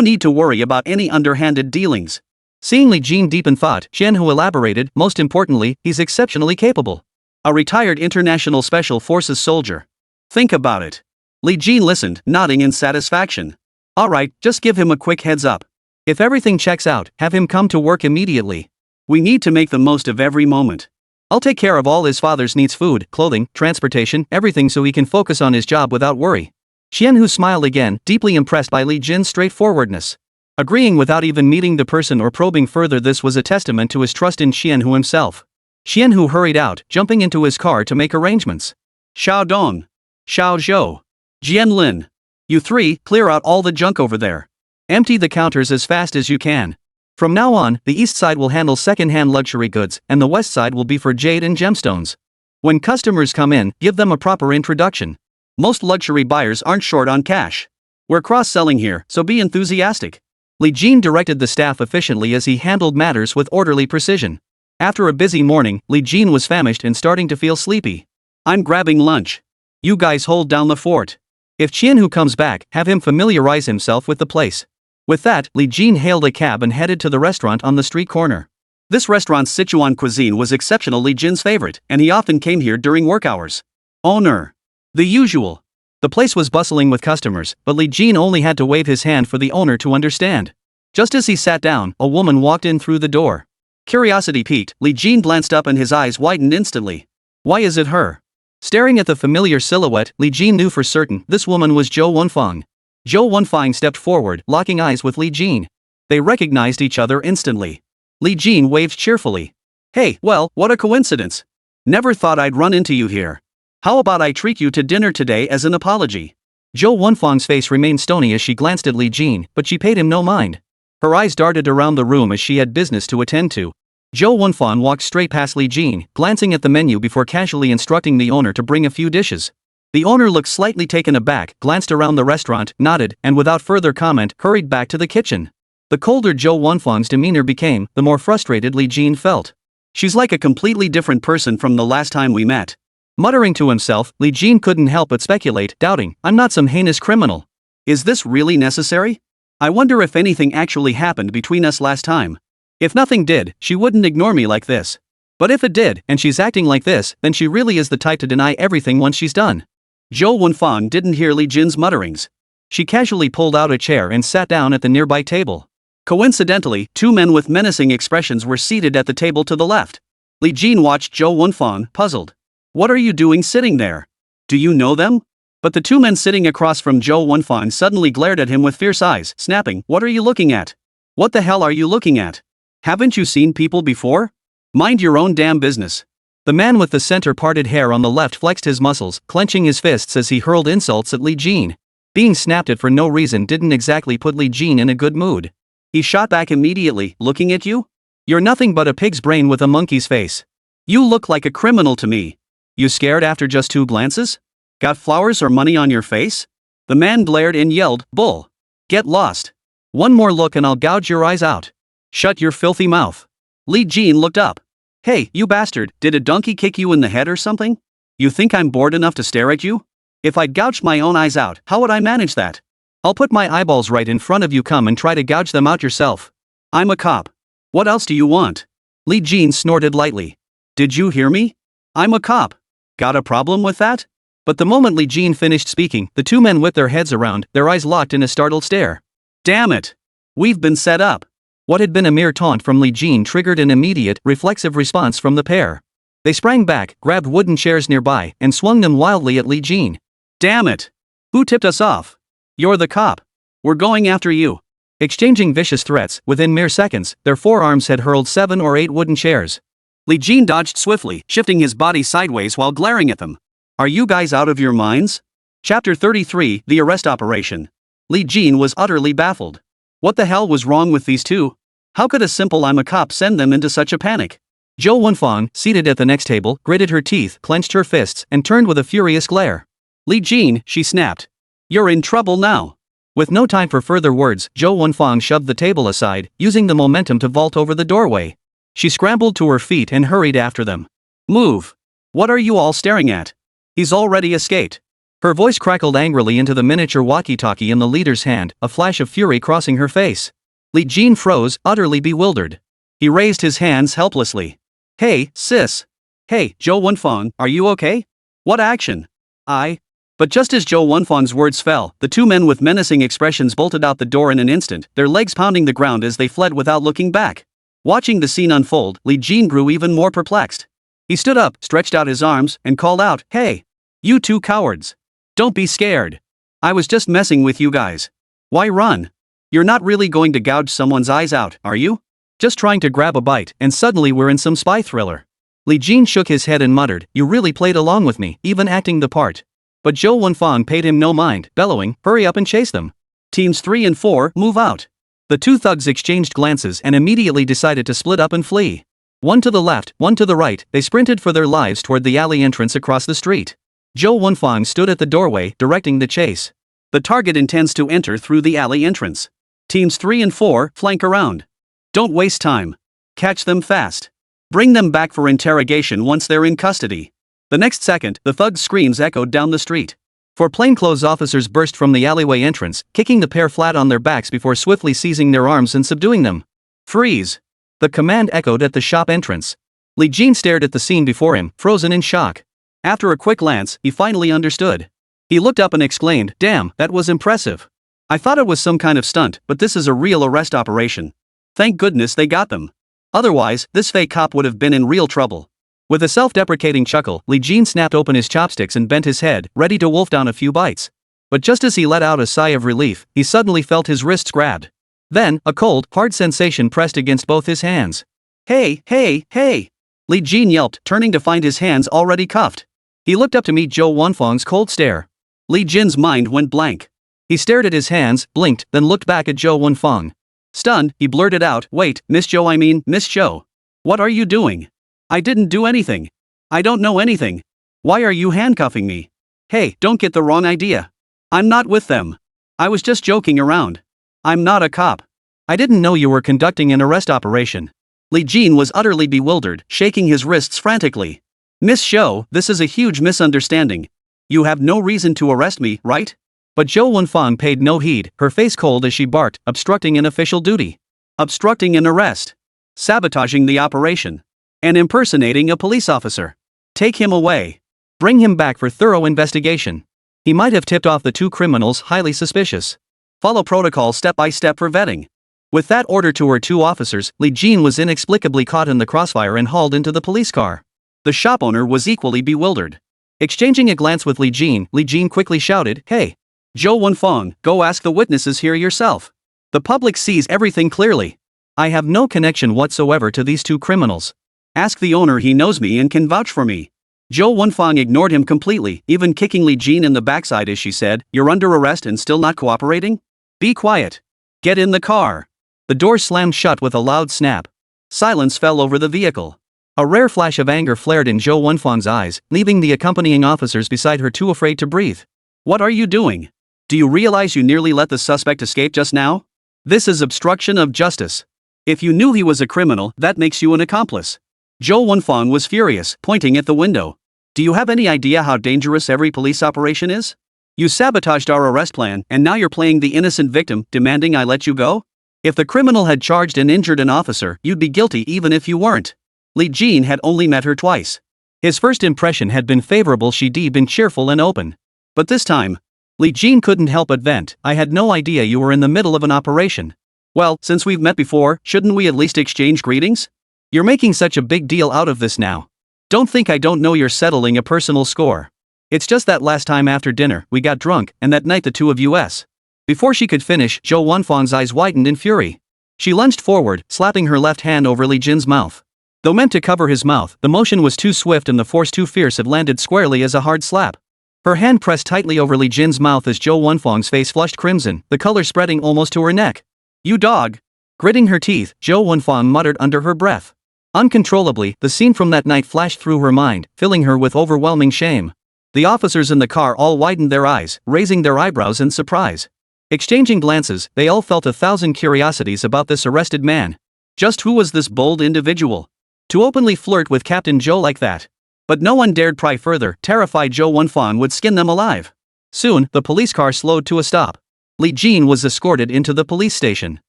need to worry about any underhanded dealings. Seeing Li Jin deep in thought, Xian Hu elaborated, most importantly, he's exceptionally capable. A retired international special forces soldier. Think about it. Li Jin listened, nodding in satisfaction. Alright, just give him a quick heads up. If everything checks out, have him come to work immediately. We need to make the most of every moment. I'll take care of all his father's needs, food, clothing, transportation, everything, so he can focus on his job without worry. Xian Hu smiled again, deeply impressed by Li Jin's straightforwardness. Agreeing without even meeting the person or probing further, this was a testament to his trust in Xian Hu himself. Xian Hu hurried out, jumping into his car to make arrangements. Xiao Dong, Xiao Zhou, Jian Lin. You three, clear out all the junk over there. Empty the counters as fast as you can. From now on, the east side will handle second-hand luxury goods, and the west side will be for jade and gemstones. When customers come in, give them a proper introduction. Most luxury buyers aren't short on cash. We're cross-selling here, so be enthusiastic. Li Jin directed the staff efficiently as he handled matters with orderly precision. After a busy morning, Li Jin was famished and starting to feel sleepy. I'm grabbing lunch. You guys hold down the fort. If Qian Hu comes back, have him familiarize himself with the place. With that, Li Jin hailed a cab and headed to the restaurant on the street corner. This restaurant's Sichuan cuisine was exceptional, Li Jin's favorite, and he often came here during work hours. Owner. The usual. The place was bustling with customers, but Li Jin only had to wave his hand for the owner to understand. Just as he sat down, a woman walked in through the door. Curiosity piqued, Li Jin glanced up and his eyes widened instantly. Why is it her? Staring at the familiar silhouette, Li Jin knew for certain this woman was Zhou Wenfang. Zhou Wenfang stepped forward, locking eyes with Li Jin. They recognized each other instantly. Li Jin waved cheerfully. Hey, well, what a coincidence. Never thought I'd run into you here. How about I treat you to dinner today as an apology? Zhou Wenfang's face remained stony as she glanced at Li Jin, but she paid him no mind. Her eyes darted around the room as she had business to attend to. Zhou Wenfang walked straight past Li Jin, glancing at the menu before casually instructing the owner to bring a few dishes. The owner looked slightly taken aback, glanced around the restaurant, nodded, and without further comment, hurried back to the kitchen. The colder Zhou Wenfang's demeanor became, the more frustrated Li Jin felt. She's like a completely different person from the last time we met. Muttering to himself, Li Jin couldn't help but speculate, doubting, I'm not some heinous criminal. Is this really necessary? I wonder if anything actually happened between us last time. If nothing did, she wouldn't ignore me like this. But if it did, and she's acting like this, then she really is the type to deny everything once she's done. Zhou Wenfang didn't hear Li Jin's mutterings. She casually pulled out a chair and sat down at the nearby table. Coincidentally, two men with menacing expressions were seated at the table to the left. Li Jin watched Zhou Wenfang, puzzled. What are you doing sitting there? Do you know them? But the two men sitting across from Zhou Wenfang suddenly glared at him with fierce eyes, snapping, What are you looking at? What the hell are you looking at? Haven't you seen people before? Mind your own damn business. The man with the center-parted hair on the left flexed his muscles, clenching his fists as he hurled insults at Li Jin. Being snapped at for no reason didn't exactly put Li Jin in a good mood. He shot back immediately, looking at you? You're nothing but a pig's brain with a monkey's face. You look like a criminal to me. You scared after just 2 glances? Got flowers or money on your face? The man glared and yelled, Bull. Get lost. One more look and I'll gouge your eyes out. Shut your filthy mouth. Li Jin looked up. Hey, you bastard, did a donkey kick you in the head or something? You think I'm bored enough to stare at you? If I'd gouged my own eyes out, how would I manage that? I'll put my eyeballs right in front of you, come and try to gouge them out yourself. I'm a cop. What else do you want? Li Jin snorted lightly. Did you hear me? I'm a cop. Got a problem with that? But the moment Li Jin finished speaking, the two men whipped their heads around, their eyes locked in a startled stare. Damn it! We've been set up. What had been a mere taunt from Li Jin triggered an immediate, reflexive response from the pair. They sprang back, grabbed wooden chairs nearby, and swung them wildly at Li Jin. Damn it! Who tipped us off? You're the cop. We're going after you. Exchanging vicious threats, within mere seconds, their forearms had hurled 7 or 8 wooden chairs. Li Jin dodged swiftly, shifting his body sideways while glaring at them. Are you guys out of your minds? Chapter 33, The Arrest Operation. Li Jin was utterly baffled. What the hell was wrong with these two? How could a simple "I'm a cop" send them into such a panic? Zhou Wenfang, seated at the next table, gritted her teeth, clenched her fists, and turned with a furious glare. Li Jin, she snapped. You're in trouble now. With no time for further words, Zhou Wenfang shoved the table aside, using the momentum to vault over the doorway. She scrambled to her feet and hurried after them. Move. What are you all staring at? He's already escaped. Her voice crackled angrily into the miniature walkie-talkie in the leader's hand, a flash of fury crossing her face. Li Jin froze, utterly bewildered. He raised his hands helplessly. Hey, sis. Hey, Zhou Wenfang, are you okay? What action? But just as Zhou Wenfang's words fell, the two men with menacing expressions bolted out the door in an instant, their legs pounding the ground as they fled without looking back. Watching the scene unfold, Li Jin grew even more perplexed. He stood up, stretched out his arms, and called out, Hey! You two cowards! Don't be scared! I was just messing with you guys. Why run? You're not really going to gouge someone's eyes out, are you? Just trying to grab a bite, and suddenly we're in some spy thriller. Li Jin shook his head and muttered, You really played along with me, even acting the part. But Zhou Wenfang paid him no mind, bellowing, Hurry up and chase them. Teams 3 and 4, move out. The two thugs exchanged glances and immediately decided to split up and flee. One to the left, one to the right, they sprinted for their lives toward the alley entrance across the street. Zhou Wenfang stood at the doorway, directing the chase. The target intends to enter through the alley entrance. Teams 3 and 4, flank around. Don't waste time. Catch them fast. Bring them back for interrogation once they're in custody. The next second, the thugs' screams echoed down the street. 4 plainclothes officers burst from the alleyway entrance, kicking the pair flat on their backs before swiftly seizing their arms and subduing them. Freeze! The command echoed at the shop entrance. Li Jin stared at the scene before him, frozen in shock. After a quick glance, he finally understood. He looked up and exclaimed, Damn, that was impressive. I thought it was some kind of stunt, but this is a real arrest operation. Thank goodness they got them. Otherwise, this fake cop would have been in real trouble. With a self-deprecating chuckle, Li Jin snapped open his chopsticks and bent his head, ready to wolf down a few bites. But just as he let out a sigh of relief, he suddenly felt his wrists grabbed. Then, a cold, hard sensation pressed against both his hands. Hey, hey, hey! Li Jin yelped, turning to find his hands already cuffed. He looked up to meet Zhou Wenfang's cold stare. Li Jin's mind went blank. He stared at his hands, blinked, then looked back at Zhou Wenfang. Stunned, he blurted out, Wait, Miss Zhou. What are you doing? I didn't do anything. I don't know anything. Why are you handcuffing me? Hey, don't get the wrong idea. I'm not with them. I was just joking around. I'm not a cop. I didn't know you were conducting an arrest operation. Li Jin was utterly bewildered, shaking his wrists frantically. Miss Zhou, this is a huge misunderstanding. You have no reason to arrest me, right? But Zhou Wenfang paid no heed, her face cold as she barked, obstructing an official duty. Obstructing an arrest. Sabotaging the operation. And impersonating a police officer. Take him away. Bring him back for thorough investigation. He might have tipped off the two criminals highly suspicious. Follow protocol step by step for vetting. With that order to her two officers, Li Jin was inexplicably caught in the crossfire and hauled into the police car. The shop owner was equally bewildered. Exchanging a glance with Li Jin quickly shouted, Hey! Zhou Wenfang, go ask the witnesses here yourself. The public sees everything clearly. I have no connection whatsoever to these two criminals. Ask the owner, he knows me and can vouch for me. Zhou Wenfang ignored him completely, even kicking Li Jin in the backside as she said, You're under arrest and still not cooperating? Be quiet. Get in the car. The door slammed shut with a loud snap. Silence fell over the vehicle. A rare flash of anger flared in Zhou Wenfang's eyes, leaving the accompanying officers beside her too afraid to breathe. What are you doing? Do you realize you nearly let the suspect escape just now? This is obstruction of justice. If you knew he was a criminal, that makes you an accomplice. Zhou Wenfang was furious, pointing at the window. Do you have any idea how dangerous every police operation is? You sabotaged our arrest plan, and now you're playing the innocent victim, demanding I let you go? If the criminal had charged and injured an officer, you'd be guilty even if you weren't. Li Jin had only met her twice. His first impression had been favorable, she'd been cheerful and open. But this time, Li Jin couldn't help but vent, I had no idea you were in the middle of an operation. Well, since we've met before, shouldn't we at least exchange greetings? You're making such a big deal out of this now. Don't think I don't know you're settling a personal score. It's just that last time after dinner, we got drunk, and that night the two of us. Before she could finish, Zhou Wanfang's eyes widened in fury. She lunged forward, slapping her left hand over Li Jin's mouth. Though meant to cover his mouth, the motion was too swift and the force too fierce, it landed squarely as a hard slap. Her hand pressed tightly over Li Jin's mouth as Zhou Wanfang's face flushed crimson, the color spreading almost to her neck. You dog! Gritting her teeth, Zhou Wanfang muttered under her breath. Uncontrollably, the scene from that night flashed through her mind, filling her with overwhelming shame. The officers in the car all widened their eyes, raising their eyebrows in surprise. Exchanging glances, they all felt 1,000 curiosities about this arrested man. Just who was this bold individual? To openly flirt with Captain Zhou like that. But no one dared pry further, terrified Zhou Wanfang would skin them alive. Soon, the police car slowed to a stop. Li Jin was escorted into the police station.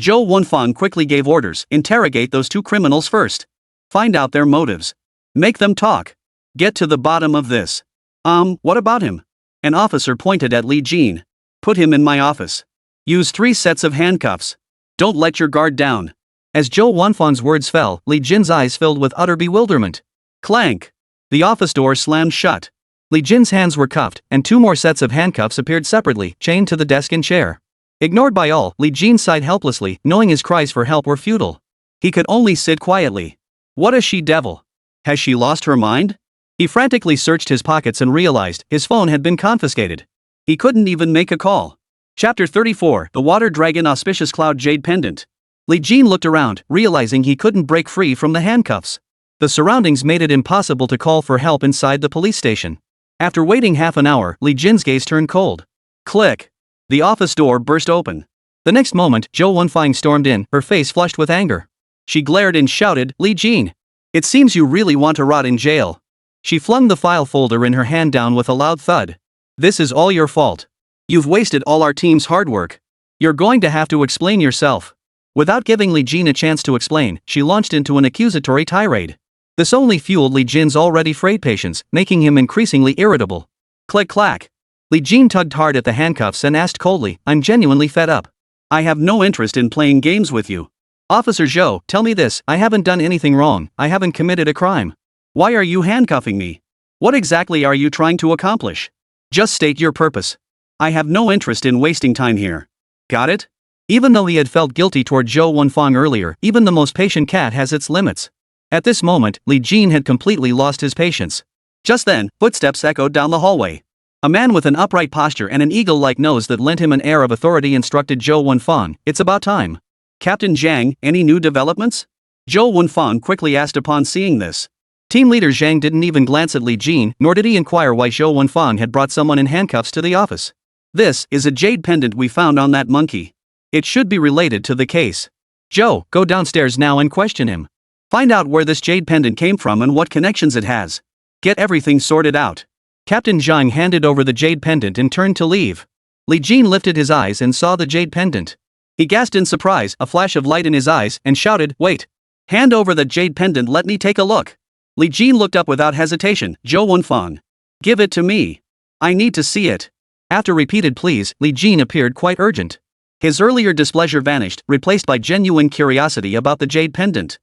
Zhou Wanfang quickly gave orders, interrogate those two criminals first. Find out their motives. Make them talk. Get to the bottom of this. What about him? An officer pointed at Li Jin. Put him in my office. Use 3 sets of handcuffs. Don't let your guard down. As Zhou Wanfang's words fell, Li Jin's eyes filled with utter bewilderment. Clank. The office door slammed shut. Li Jin's hands were cuffed, and 2 more sets of handcuffs appeared separately, chained to the desk and chair. Ignored by all, Li Jin sighed helplessly, knowing his cries for help were futile. He could only sit quietly. What a she-devil. Has she lost her mind? He frantically searched his pockets and realized his phone had been confiscated. He couldn't even make a call. Chapter 34, The Water Dragon Auspicious Cloud Jade Pendant. Li Jin looked around, realizing he couldn't break free from the handcuffs. The surroundings made it impossible to call for help inside the police station. After waiting half an hour, Li Jin's gaze turned cold. Click. The office door burst open. The next moment, Zhou Wanfang stormed in, her face flushed with anger. She glared and shouted, Li Jin. It seems you really want to rot in jail. She flung the file folder in her hand down with a loud thud. This is all your fault. You've wasted all our team's hard work. You're going to have to explain yourself. Without giving Li Jin a chance to explain, she launched into an accusatory tirade. This only fueled Li Jin's already frayed patience, making him increasingly irritable. Click-clack. Li Jin tugged hard at the handcuffs and asked coldly, I'm genuinely fed up. I have no interest in playing games with you. Officer Zhou, tell me this, I haven't done anything wrong, I haven't committed a crime. Why are you handcuffing me? What exactly are you trying to accomplish? Just state your purpose. I have no interest in wasting time here. Got it? Even though he had felt guilty toward Zhou Wanfang earlier, even the most patient cat has its limits. At this moment, Li Jin had completely lost his patience. Just then, footsteps echoed down the hallway. A man with an upright posture and an eagle-like nose that lent him an air of authority instructed Zhou Wanfang, it's about time. Captain Zhang, any new developments? Zhou Wanfang quickly asked upon seeing this. Team leader Zhang didn't even glance at Li Jin, nor did he inquire why Zhou Wanfang had brought someone in handcuffs to the office. This is a jade pendant we found on that monkey. It should be related to the case. Zhou, go downstairs now and question him. Find out where this jade pendant came from and what connections it has. Get everything sorted out. Captain Zhang handed over the jade pendant and turned to leave. Li Jin lifted his eyes and saw the jade pendant. He gasped in surprise, a flash of light in his eyes, and shouted, Wait! Hand over the jade pendant, let me take a look. Li Jin looked up without hesitation. Zhou Wanfang. Give it to me. I need to see it. After repeated pleas, Li Jin appeared quite urgent. His earlier displeasure vanished, replaced by genuine curiosity about the jade pendant.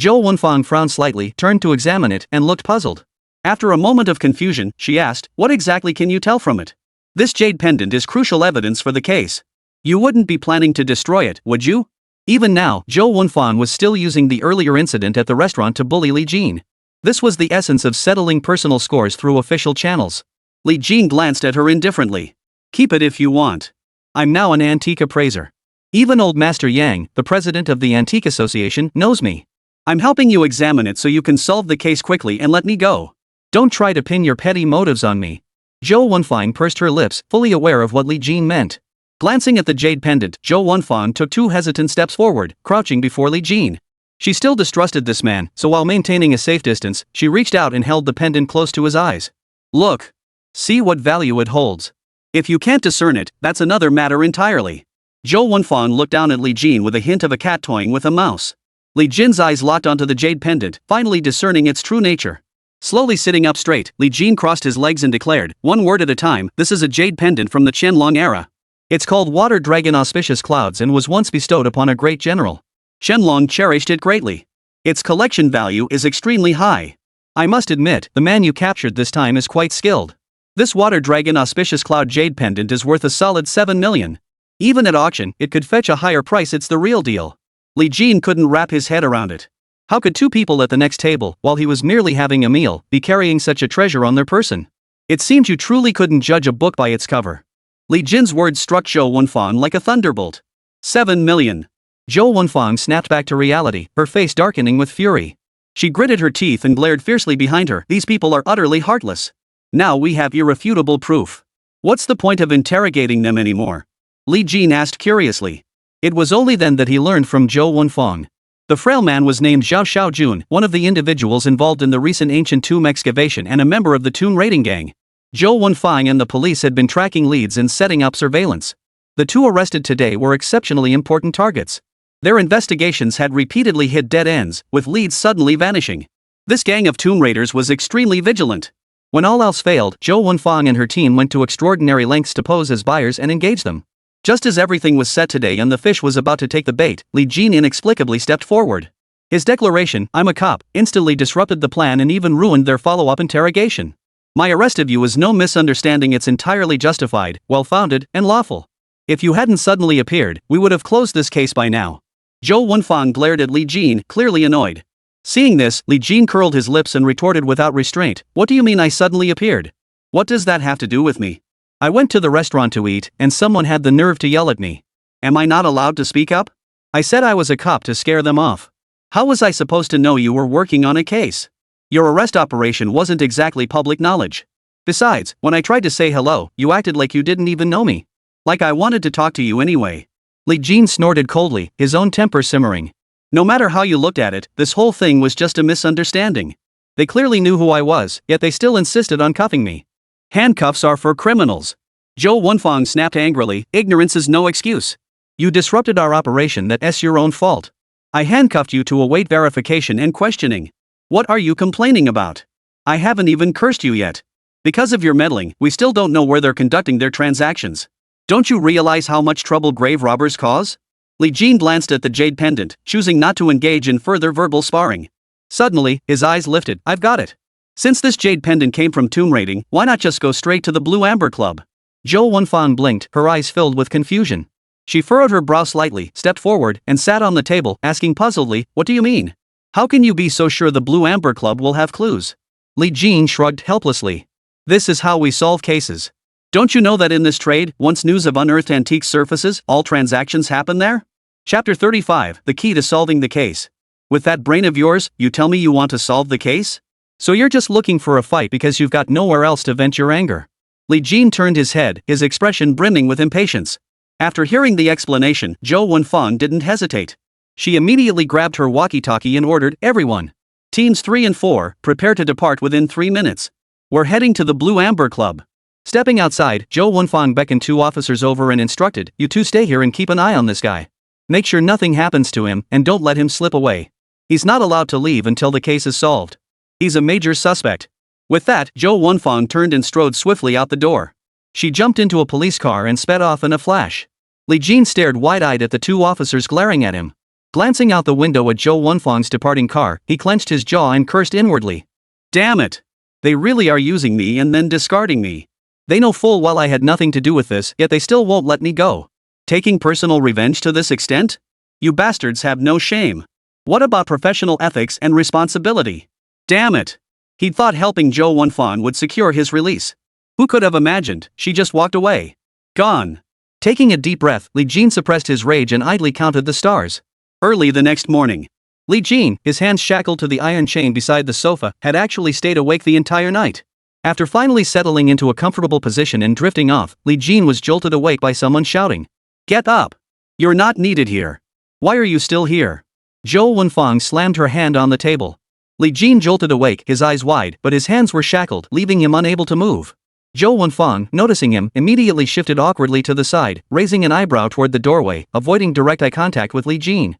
Zhou Wanfang frowned slightly, turned to examine it, and looked puzzled. After a moment of confusion, she asked, What exactly can you tell from it? This jade pendant is crucial evidence for the case. You wouldn't be planning to destroy it, would you? Even now, Zhou Wanfang was still using the earlier incident at the restaurant to bully Li Jin. This was the essence of settling personal scores through official channels. Li Jin glanced at her indifferently. Keep it if you want. I'm now an antique appraiser. Even old Master Yang, the president of the Antique Association, knows me. I'm helping you examine it so you can solve the case quickly and let me go. Don't try to pin your petty motives on me. Zhou Wanfang pursed her lips, fully aware of what Li Jin meant. Glancing at the jade pendant, Zhou Wanfang took 2 hesitant steps forward, crouching before Li Jin. She still distrusted this man, so while maintaining a safe distance, she reached out and held the pendant close to his eyes. Look. See what value it holds. If you can't discern it, that's another matter entirely. Zhou Wanfang looked down at Li Jin with a hint of a cat toying with a mouse. Li Jin's eyes locked onto the jade pendant, finally discerning its true nature. Slowly sitting up straight, Li Jin crossed his legs and declared, one word at a time, this is a jade pendant from the Qianlong era. It's called Water Dragon Auspicious Clouds and was once bestowed upon a great general. Qianlong cherished it greatly. Its collection value is extremely high. I must admit, the man you captured this time is quite skilled. This water dragon auspicious cloud jade pendant is worth a solid 7 million. Even at auction, it could fetch a higher price. It's the real deal. Li Jin couldn't wrap his head around it. How could two people at the next table, while he was merely having a meal, be carrying such a treasure on their person? It seemed you truly couldn't judge a book by its cover. Li Jin's words struck Zhou Wenfang like a thunderbolt. 7 million. Zhou Wenfang snapped back to reality, her face darkening with fury. She gritted her teeth and glared fiercely behind her. These people are utterly heartless. Now we have irrefutable proof. What's the point of interrogating them anymore? Li Jin asked curiously. It was only then that he learned from Zhou Wenfang. The frail man was named Zhao Xiaojun, one of the individuals involved in the recent ancient tomb excavation and a member of the tomb raiding gang. Zhou Wenfang and the police had been tracking leads and setting up surveillance. The two arrested today were exceptionally important targets. Their investigations had repeatedly hit dead ends, with leads suddenly vanishing. This gang of tomb raiders was extremely vigilant. When all else failed, Zhou Wenfang and her team went to extraordinary lengths to pose as buyers and engage them. Just as everything was set today and the fish was about to take the bait, Li Jin inexplicably stepped forward. His declaration, "I'm a cop," instantly disrupted the plan and even ruined their follow-up interrogation. My arrest of you is no misunderstanding. It's entirely justified, well-founded, and lawful. If you hadn't suddenly appeared, we would have closed this case by now. Zhou Wenfang glared at Li Jin, clearly annoyed. Seeing this, Li Jin curled his lips and retorted without restraint, "What do you mean I suddenly appeared? What does that have to do with me? I went to the restaurant to eat, and someone had the nerve to yell at me. Am I not allowed to speak up? I said I was a cop to scare them off. How was I supposed to know you were working on a case? Your arrest operation wasn't exactly public knowledge. Besides, when I tried to say hello, you acted like you didn't even know me. Like I wanted to talk to you anyway." Li Jin snorted coldly, his own temper simmering. No matter how you looked at it, this whole thing was just a misunderstanding. They clearly knew who I was, yet they still insisted on cuffing me. Handcuffs are for criminals. Zhou Wenfang snapped angrily, "Ignorance is no excuse. You disrupted our operation. That's your own fault. I handcuffed you to await verification and questioning. What are you complaining about? I haven't even cursed you yet. Because of your meddling, we still don't know where they're conducting their transactions. Don't you realize how much trouble grave robbers cause?" Li Jin glanced at the jade pendant, choosing not to engage in further verbal sparring. Suddenly, his eyes lifted. "I've got it. Since this jade pendant came from tomb raiding, why not just go straight to the Blue Amber Club?" Zhou Wenfang blinked, her eyes filled with confusion. She furrowed her brow slightly, stepped forward, and sat on the table, asking puzzledly, "What do you mean? How can you be so sure the Blue Amber Club will have clues?" Li Jin shrugged helplessly. "This is how we solve cases. Don't you know that in this trade, once news of unearthed antiques surfaces, all transactions happen there?" Chapter 35, The Key to Solving the Case. With that brain of yours, you tell me you want to solve the case? So you're just looking for a fight because you've got nowhere else to vent your anger. Li Jin turned his head, his expression brimming with impatience. After hearing the explanation, Zhou Wenfang didn't hesitate. She immediately grabbed her walkie-talkie and ordered, "Everyone. Teams 3 and 4, prepare to depart within 3 minutes. We're heading to the Blue Amber Club." Stepping outside, Zhou Wenfang beckoned 2 officers over and instructed, "You two stay here and keep an eye on this guy. Make sure nothing happens to him, and don't let him slip away. He's not allowed to leave until the case is solved. He's a major suspect." With that, Zhou Wenfang turned and strode swiftly out the door. She jumped into a police car and sped off in a flash. Li Jin stared wide-eyed at the 2 officers glaring at him. Glancing out the window at Zhou Wenfang's departing car, he clenched his jaw and cursed inwardly. "Damn it! They really are using me and then discarding me. They know full well I had nothing to do with this, yet they still won't let me go. Taking personal revenge to this extent? You bastards have no shame. What about professional ethics and responsibility? Damn it!" He'd thought helping Zhou Wenfang would secure his release. Who could have imagined? She just walked away. Gone. Taking a deep breath, Li Jin suppressed his rage and idly counted the stars. Early the next morning, Li Jin, his hands shackled to the iron chain beside the sofa, had actually stayed awake the entire night. After finally settling into a comfortable position and drifting off, Li Jin was jolted awake by someone shouting, "Get up! You're not needed here. Why are you still here?" Zhou Wenfang slammed her hand on the table. Li Jin jolted awake, his eyes wide, but his hands were shackled, leaving him unable to move. Zhou Wenfang, noticing him, immediately shifted awkwardly to the side, raising an eyebrow toward the doorway, avoiding direct eye contact with Li Jin.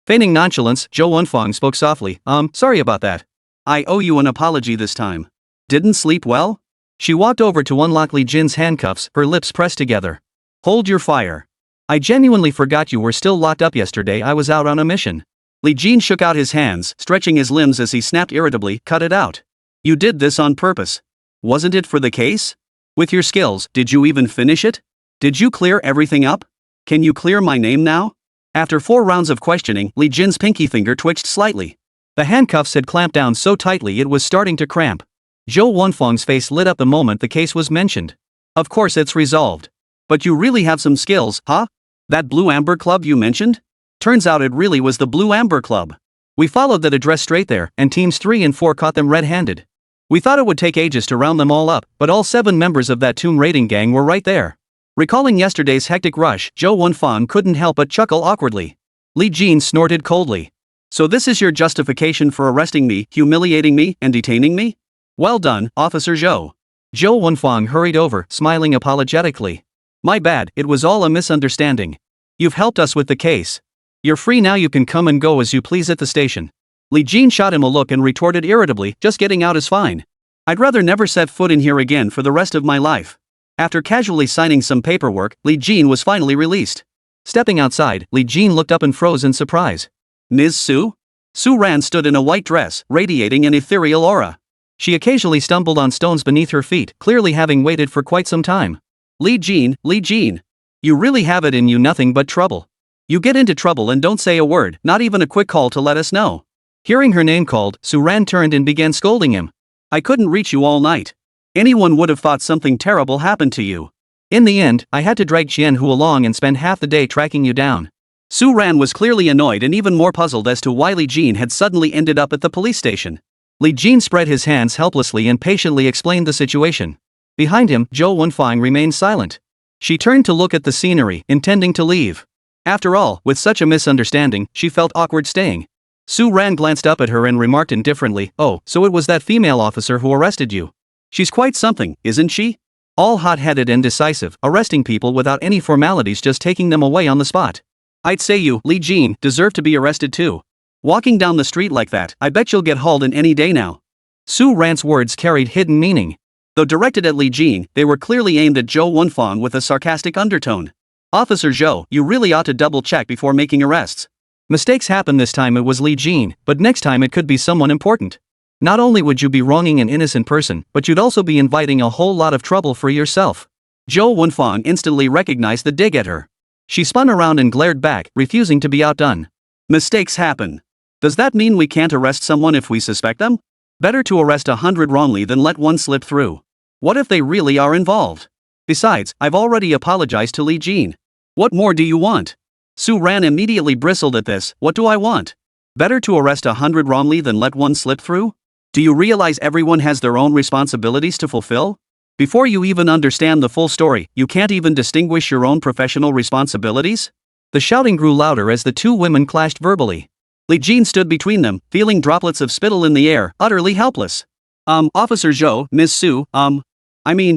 Feigning nonchalance, Zhou Wenfang spoke softly, sorry about that. I owe you an apology this time. Didn't sleep well?" She walked over to unlock Li Jin's handcuffs, her lips pressed together. "Hold your fire. I genuinely forgot you were still locked up yesterday. I was out on a mission. Li Jin shook out his hands, stretching his limbs as he snapped irritably, cut it out. You did this on purpose. Wasn't it for the case? With your skills, did you even finish it? Did you clear everything up? Can you clear my name now? After 4 rounds of questioning, Li Jin's pinky finger twitched slightly. The handcuffs had clamped down so tightly it was starting to cramp. Zhou Wenfeng's face lit up the moment the case was mentioned. Of course it's resolved. But you really have some skills, huh? That Blue Amber Club you mentioned? Turns out it really was the Blue Amber Club. We followed that address straight there, and teams 3 and 4 caught them red-handed. We thought it would take ages to round them all up, but all 7 members of that tomb raiding gang were right there. Recalling yesterday's hectic rush, Zhou Wenfeng couldn't help but chuckle awkwardly. Li Jin snorted coldly. So this is your justification for arresting me, humiliating me, and detaining me? Well done, Officer Zhou. Zhou Wenfeng hurried over, smiling apologetically. My bad, it was all a misunderstanding. You've helped us with the case. You're free now, you can come and go as you please at the station. Li Jin shot him a look and retorted irritably, just getting out is fine. I'd rather never set foot in here again for the rest of my life. After casually signing some paperwork, Li Jin was finally released. Stepping outside, Li Jin looked up and froze in surprise. Ms. Su? Su Ran stood in a white dress, radiating an ethereal aura. She occasionally stumbled on stones beneath her feet, clearly having waited for quite some time. Li Jin, you really have it in you, nothing but trouble. You get into trouble and don't say a word, not even a quick call to let us know. Hearing her name called, Su Ran turned and began scolding him. I couldn't reach you all night. Anyone would have thought something terrible happened to you. In the end, I had to drag Qianhu along and spend half the day tracking you down. Su Ran was clearly annoyed and even more puzzled as to why Li Jin had suddenly ended up at the police station. Li Jin spread his hands helplessly and patiently explained the situation. Behind him, Zhou Wenfeng remained silent. She turned to look at the scenery, intending to leave. After all, with such a misunderstanding, she felt awkward staying. Su Ran glanced up at her and remarked indifferently, oh, so it was that female officer who arrested you. She's quite something, isn't she? All hot-headed and decisive, arresting people without any formalities, just taking them away on the spot. I'd say you, Li Jin, deserve to be arrested too. Walking down the street like that, I bet you'll get hauled in any day now. Su Ran's words carried hidden meaning. Though directed at Li Jin, they were clearly aimed at Zhou Wenfeng with a sarcastic undertone. Officer Zhou, you really ought to double-check before making arrests. Mistakes happen. This time it was Li Jin, but next time it could be someone important. Not only would you be wronging an innocent person, but you'd also be inviting a whole lot of trouble for yourself. Zhou Wenfeng instantly recognized the dig at her. She spun around and glared back, refusing to be outdone. Mistakes happen. Does that mean we can't arrest someone if we suspect them? Better to arrest 100 wrongly than let one slip through. What if they really are involved? Besides, I've already apologized to Li Jin. What more do you want? Su Ran immediately bristled at this. What do I want? Better to arrest 100 wrongly than let one slip through? Do you realize everyone has their own responsibilities to fulfill? Before you even understand the full story, you can't even distinguish your own professional responsibilities? The shouting grew louder as the 2 women clashed verbally. Li Jin stood between them, feeling droplets of spittle in the air, utterly helpless. Officer Zhou, Ms. Su,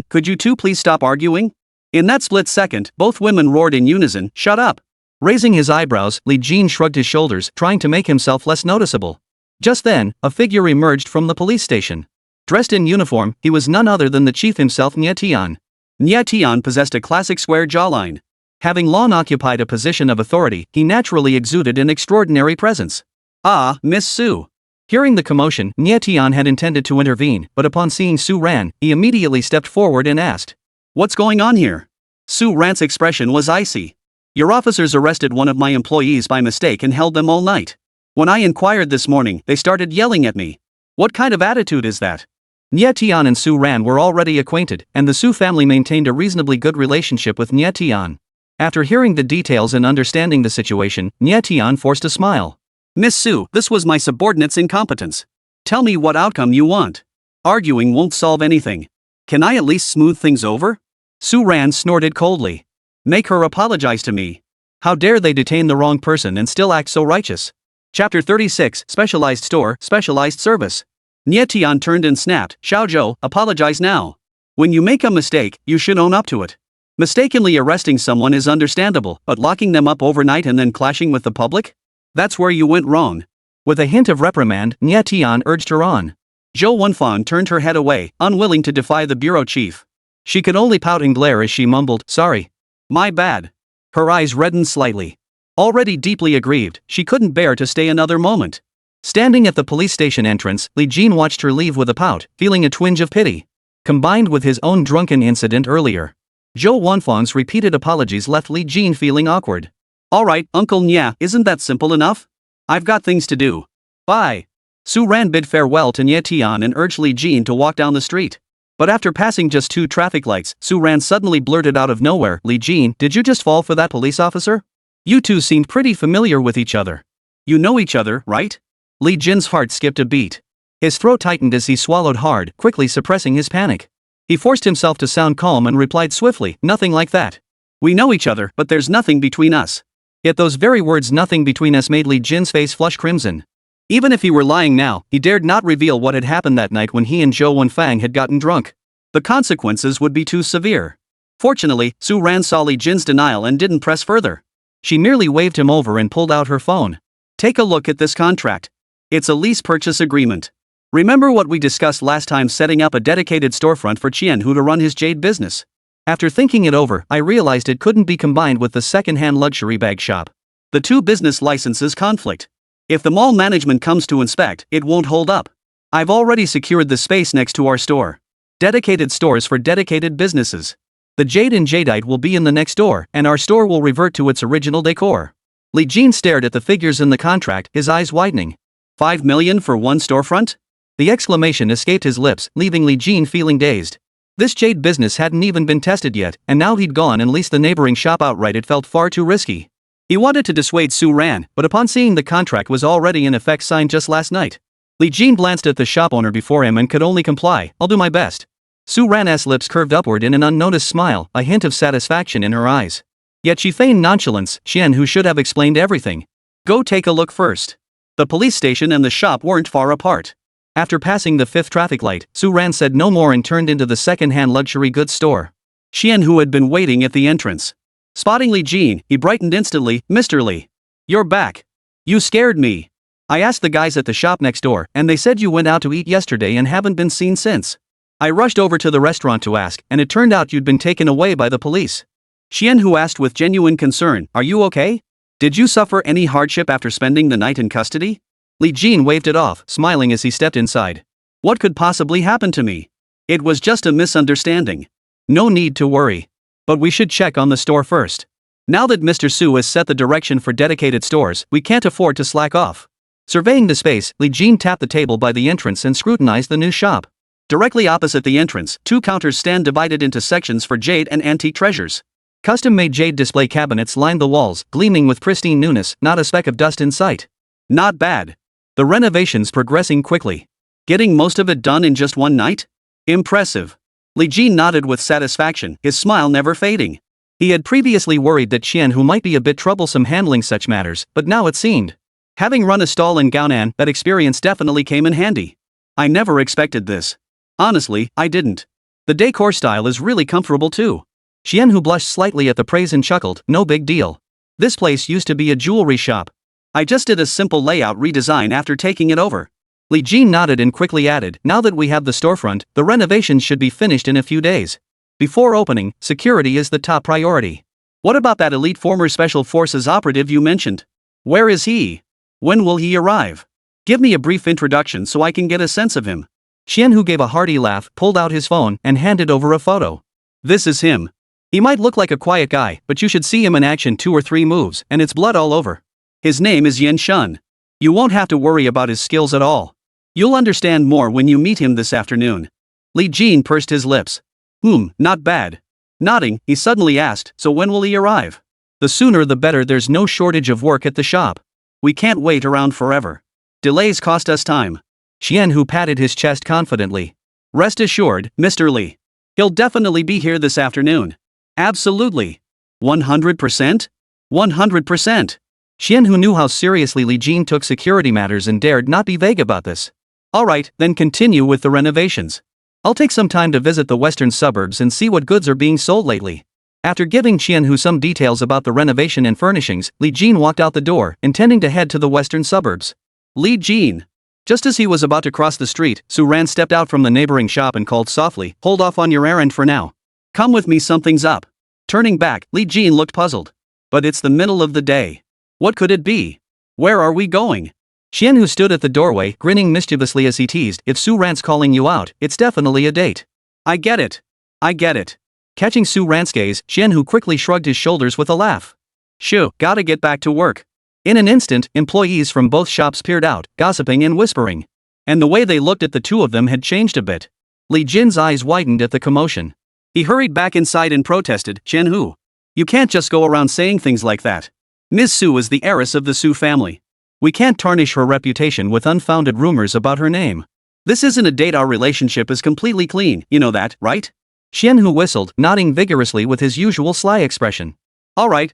could you 2 please stop arguing? In that split second, both women roared in unison, shut up. Raising his eyebrows, Li Jin shrugged his shoulders, trying to make himself less noticeable. Just then, a figure emerged from the police station. Dressed in uniform, he was none other than the chief himself, Nie Tian. Nie Tian possessed a classic square jawline. Having long occupied a position of authority, he naturally exuded an extraordinary presence. Ah, Miss Su. Hearing the commotion, Nie Tian had intended to intervene, but upon seeing Su Ran, he immediately stepped forward and asked, "What's going on here?" Su Ran's expression was icy. "Your officers arrested one of my employees by mistake and held them all night. When I inquired this morning, they started yelling at me. What kind of attitude is that?" Nie Tian and Su Ran were already acquainted, and the Su family maintained a reasonably good relationship with Nie Tian. After hearing the details and understanding the situation, Nie Tian forced a smile. "Miss Su, this was my subordinate's incompetence. Tell me what outcome you want. Arguing won't solve anything. Can I at least smooth things over?" Su Ran snorted coldly. "Make her apologize to me. How dare they detain the wrong person and still act so righteous?" Chapter 36, Specialized Store, Specialized Service. Nie Tian turned and snapped, "Xiaozhou, apologize now. When you make a mistake, you should own up to it. Mistakenly arresting someone is understandable, but locking them up overnight and then clashing with the public? That's where you went wrong." With a hint of reprimand, Nie Tian urged her on. Zhou Wenfeng turned her head away, unwilling to defy the bureau chief. She could only pout and glare as she mumbled, "Sorry. My bad." Her eyes reddened slightly. Already deeply aggrieved, she couldn't bear to stay another moment. Standing at the police station entrance, Li Jin watched her leave with a pout, feeling a twinge of pity. Combined with his own drunken incident earlier, Zhou Wanfang's repeated apologies left Li Jin feeling awkward. Alright, Uncle Nya, isn't that simple enough? I've got things to do. Bye. Su Ran bid farewell to Nye Tian and urged Li Jin to walk down the street. But after passing just 2 traffic lights, Su Ran suddenly blurted out of nowhere, Li Jin, did you just fall for that police officer? You two seemed pretty familiar with each other. You know each other, right? Li Jin's heart skipped a beat. His throat tightened as he swallowed hard, quickly suppressing his panic. He forced himself to sound calm and replied swiftly, nothing like that. We know each other, but there's nothing between us. Yet those very words nothing between us made Li Jin's face flush crimson. Even if he were lying now, he dared not reveal what had happened that night when he and Zhou Wanfang had gotten drunk. The consequences would be too severe. Fortunately, Su Ran saw Li Jin's denial and didn't press further. She merely waved him over and pulled out her phone. Take a look at this contract. It's a lease purchase agreement. Remember what we discussed last time, setting up a dedicated storefront for Qianhu to run his jade business? After thinking it over, I realized it couldn't be combined with the second-hand luxury bag shop. The 2 business licenses conflict. If the mall management comes to inspect, it won't hold up. I've already secured the space next to our store. Dedicated stores for dedicated businesses. The jade and jadeite will be in the next door, and our store will revert to its original decor. Li Jin stared at the figures in the contract, his eyes widening. 5 million for 1 storefront? The exclamation escaped his lips, leaving Li Jin feeling dazed. This jade business hadn't even been tested yet, and now he'd gone and leased the neighboring shop outright. It felt far too risky. He wanted to dissuade Su Ran, but upon seeing the contract was already in effect signed just last night. Li Jin glanced at the shop owner before him and could only comply, I'll do my best. Su Ran's lips curved upward in an unnoticed smile, a hint of satisfaction in her eyes. Yet she feigned nonchalance, Qian, who should have explained everything. Go take a look first. The police station and the shop weren't far apart. After passing the 5th traffic light, Su Ran said no more and turned into the second-hand luxury goods store. Qian, who had been waiting at the entrance. Spotting Li Jin, he brightened instantly, Mr. Li. You're back. You scared me. I asked the guys at the shop next door, and they said you went out to eat yesterday and haven't been seen since. I rushed over to the restaurant to ask, and it turned out you'd been taken away by the police. Qian, who asked with genuine concern, are you okay? Did you suffer any hardship after spending the night in custody? Li Jin waved it off, smiling as he stepped inside. What could possibly happen to me? It was just a misunderstanding. No need to worry. But we should check on the store first. Now that Mr. Su has set the direction for dedicated stores, we can't afford to slack off. Surveying the space, Li Jin tapped the table by the entrance and scrutinized the new shop. Directly opposite the entrance, 2 counters stand divided into sections for jade and antique treasures. Custom-made jade display cabinets lined the walls, gleaming with pristine newness, not a speck of dust in sight. Not bad. The renovation's progressing quickly. Getting most of it done in just one night? Impressive. Li Jin nodded with satisfaction, his smile never fading. He had previously worried that Qian, who might be a bit troublesome handling such matters, but now it seemed. Having run a stall in Gaonan, that experience definitely came in handy. I never expected this. Honestly, I didn't. The decor style is really comfortable too. Qian, who blushed slightly at the praise and chuckled, no big deal. This place used to be a jewelry shop. I just did a simple layout redesign after taking it over. Li Jin nodded and quickly added, now that we have the storefront, the renovations should be finished in a few days. Before opening, security is the top priority. What about that elite former Special Forces operative you mentioned? Where is he? When will he arrive? Give me a brief introduction so I can get a sense of him. Qian, who gave a hearty laugh, pulled out his phone and handed over a photo. This is him. He might look like a quiet guy, but you should see him in action 2 or 3 moves, and it's blood all over. His name is Yan Shun. You won't have to worry about his skills at all. You'll understand more when you meet him this afternoon. Li Jin pursed his lips. Not bad. Nodding, he suddenly asked, so when will he arrive? The sooner the better, there's no shortage of work at the shop. We can't wait around forever. Delays cost us time. Qian, who patted his chest confidently. Rest assured, Mr. Li. He'll definitely be here this afternoon. Absolutely. 100%? 100%. Qian, who knew how seriously Li Jin took security matters and dared not be vague about this. Alright, then continue with the renovations. I'll take some time to visit the western suburbs and see what goods are being sold lately. After giving Qian, who some details about the renovation and furnishings, Li Jin walked out the door, intending to head to the western suburbs. Li Jin. Just as he was about to cross the street, Su Ran stepped out from the neighboring shop and called softly, hold off on your errand for now. Come with me, something's up. Turning back, Li Jin looked puzzled. But it's the middle of the day. What could it be? Where are we going? Xianhu stood at the doorway, grinning mischievously as he teased, if Su Ran's calling you out, it's definitely a date. I get it. I get it. Catching Su Ran's gaze, Xianhu quickly shrugged his shoulders with a laugh. Shoo, gotta get back to work. In an instant, employees from both shops peered out, gossiping and whispering. And the way they looked at the two of them had changed a bit. Li Jin's eyes widened at the commotion. He hurried back inside and protested, Xianhu. You can't just go around saying things like that. Ms. Su is the heiress of the Su family. We can't tarnish her reputation with unfounded rumors about her name. This isn't a date, our relationship is completely clean, you know that, right? Xianhu whistled, nodding vigorously with his usual sly expression. Alright,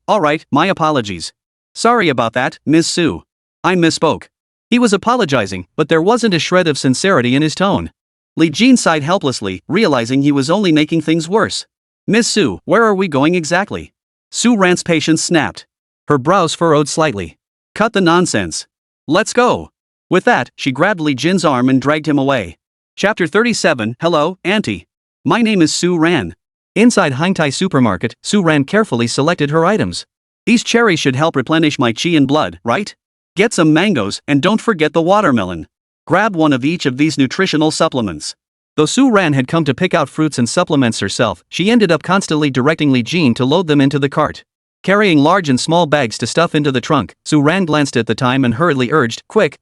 my apologies. Sorry about that, Ms. Su. I misspoke. He was apologizing, but there wasn't a shred of sincerity in his tone. Li Jin sighed helplessly, realizing he was only making things worse. Ms. Su, where are we going exactly? Su Ran's patience snapped. Her brows furrowed slightly. Cut the nonsense. Let's go. With that, she grabbed Li Jin's arm and dragged him away. Chapter 37. Hello, Auntie. My name is Su Ran. Inside Hangtai supermarket, Su Ran carefully selected her items. These cherries should help replenish my chi and blood, right? Get some mangoes and don't forget the watermelon. Grab one of each of these nutritional supplements. Though Su Ran had come to pick out fruits and supplements herself, she ended up constantly directing Li Jin to load them into the cart. Carrying large and small bags to stuff into the trunk, Su Ran glanced at the time and hurriedly urged, quick.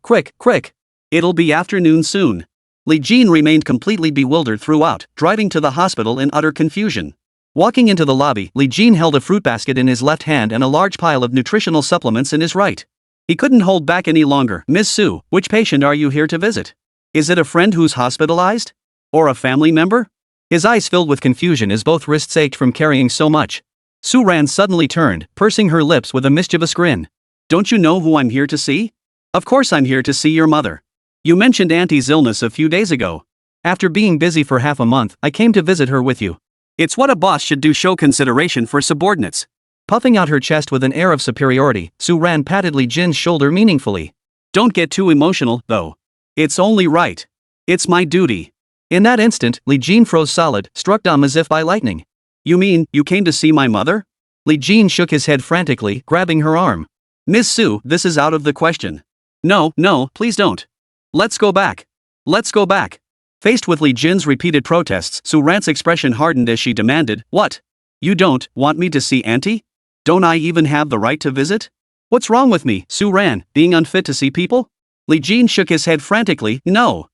It'll be afternoon soon. Li Jin remained completely bewildered throughout, driving to the hospital in utter confusion. Walking into the lobby, Li Jin held a fruit basket in his left hand and a large pile of nutritional supplements in his right. He couldn't hold back any longer. Ms. Su, which patient are you here to visit? Is it a friend who's hospitalized? Or a family member? His eyes filled with confusion as both wrists ached from carrying so much. Su Ran suddenly turned, pursing her lips with a mischievous grin. Don't you know who I'm here to see? Of course I'm here to see your mother. You mentioned Auntie's illness a few days ago. After being busy for half a month, I came to visit her with you. It's what a boss should do, show consideration for subordinates. Puffing out her chest with an air of superiority, Su Ran patted Li Jin's shoulder meaningfully. Don't get too emotional, though. It's only right. It's my duty. In that instant, Li Jin froze solid, struck dumb as if by lightning. You mean, you came to see my mother? Li Jin shook his head frantically, grabbing her arm. Ms. Su, this is out of the question. No, please don't. Let's go back. Faced with Li Jin's repeated protests, Su Ran's expression hardened as she demanded, what? You don't want me to see Auntie? Don't I even have the right to visit? What's wrong with me, Su Ran, being unfit to see people? Li Jin shook his head frantically, no.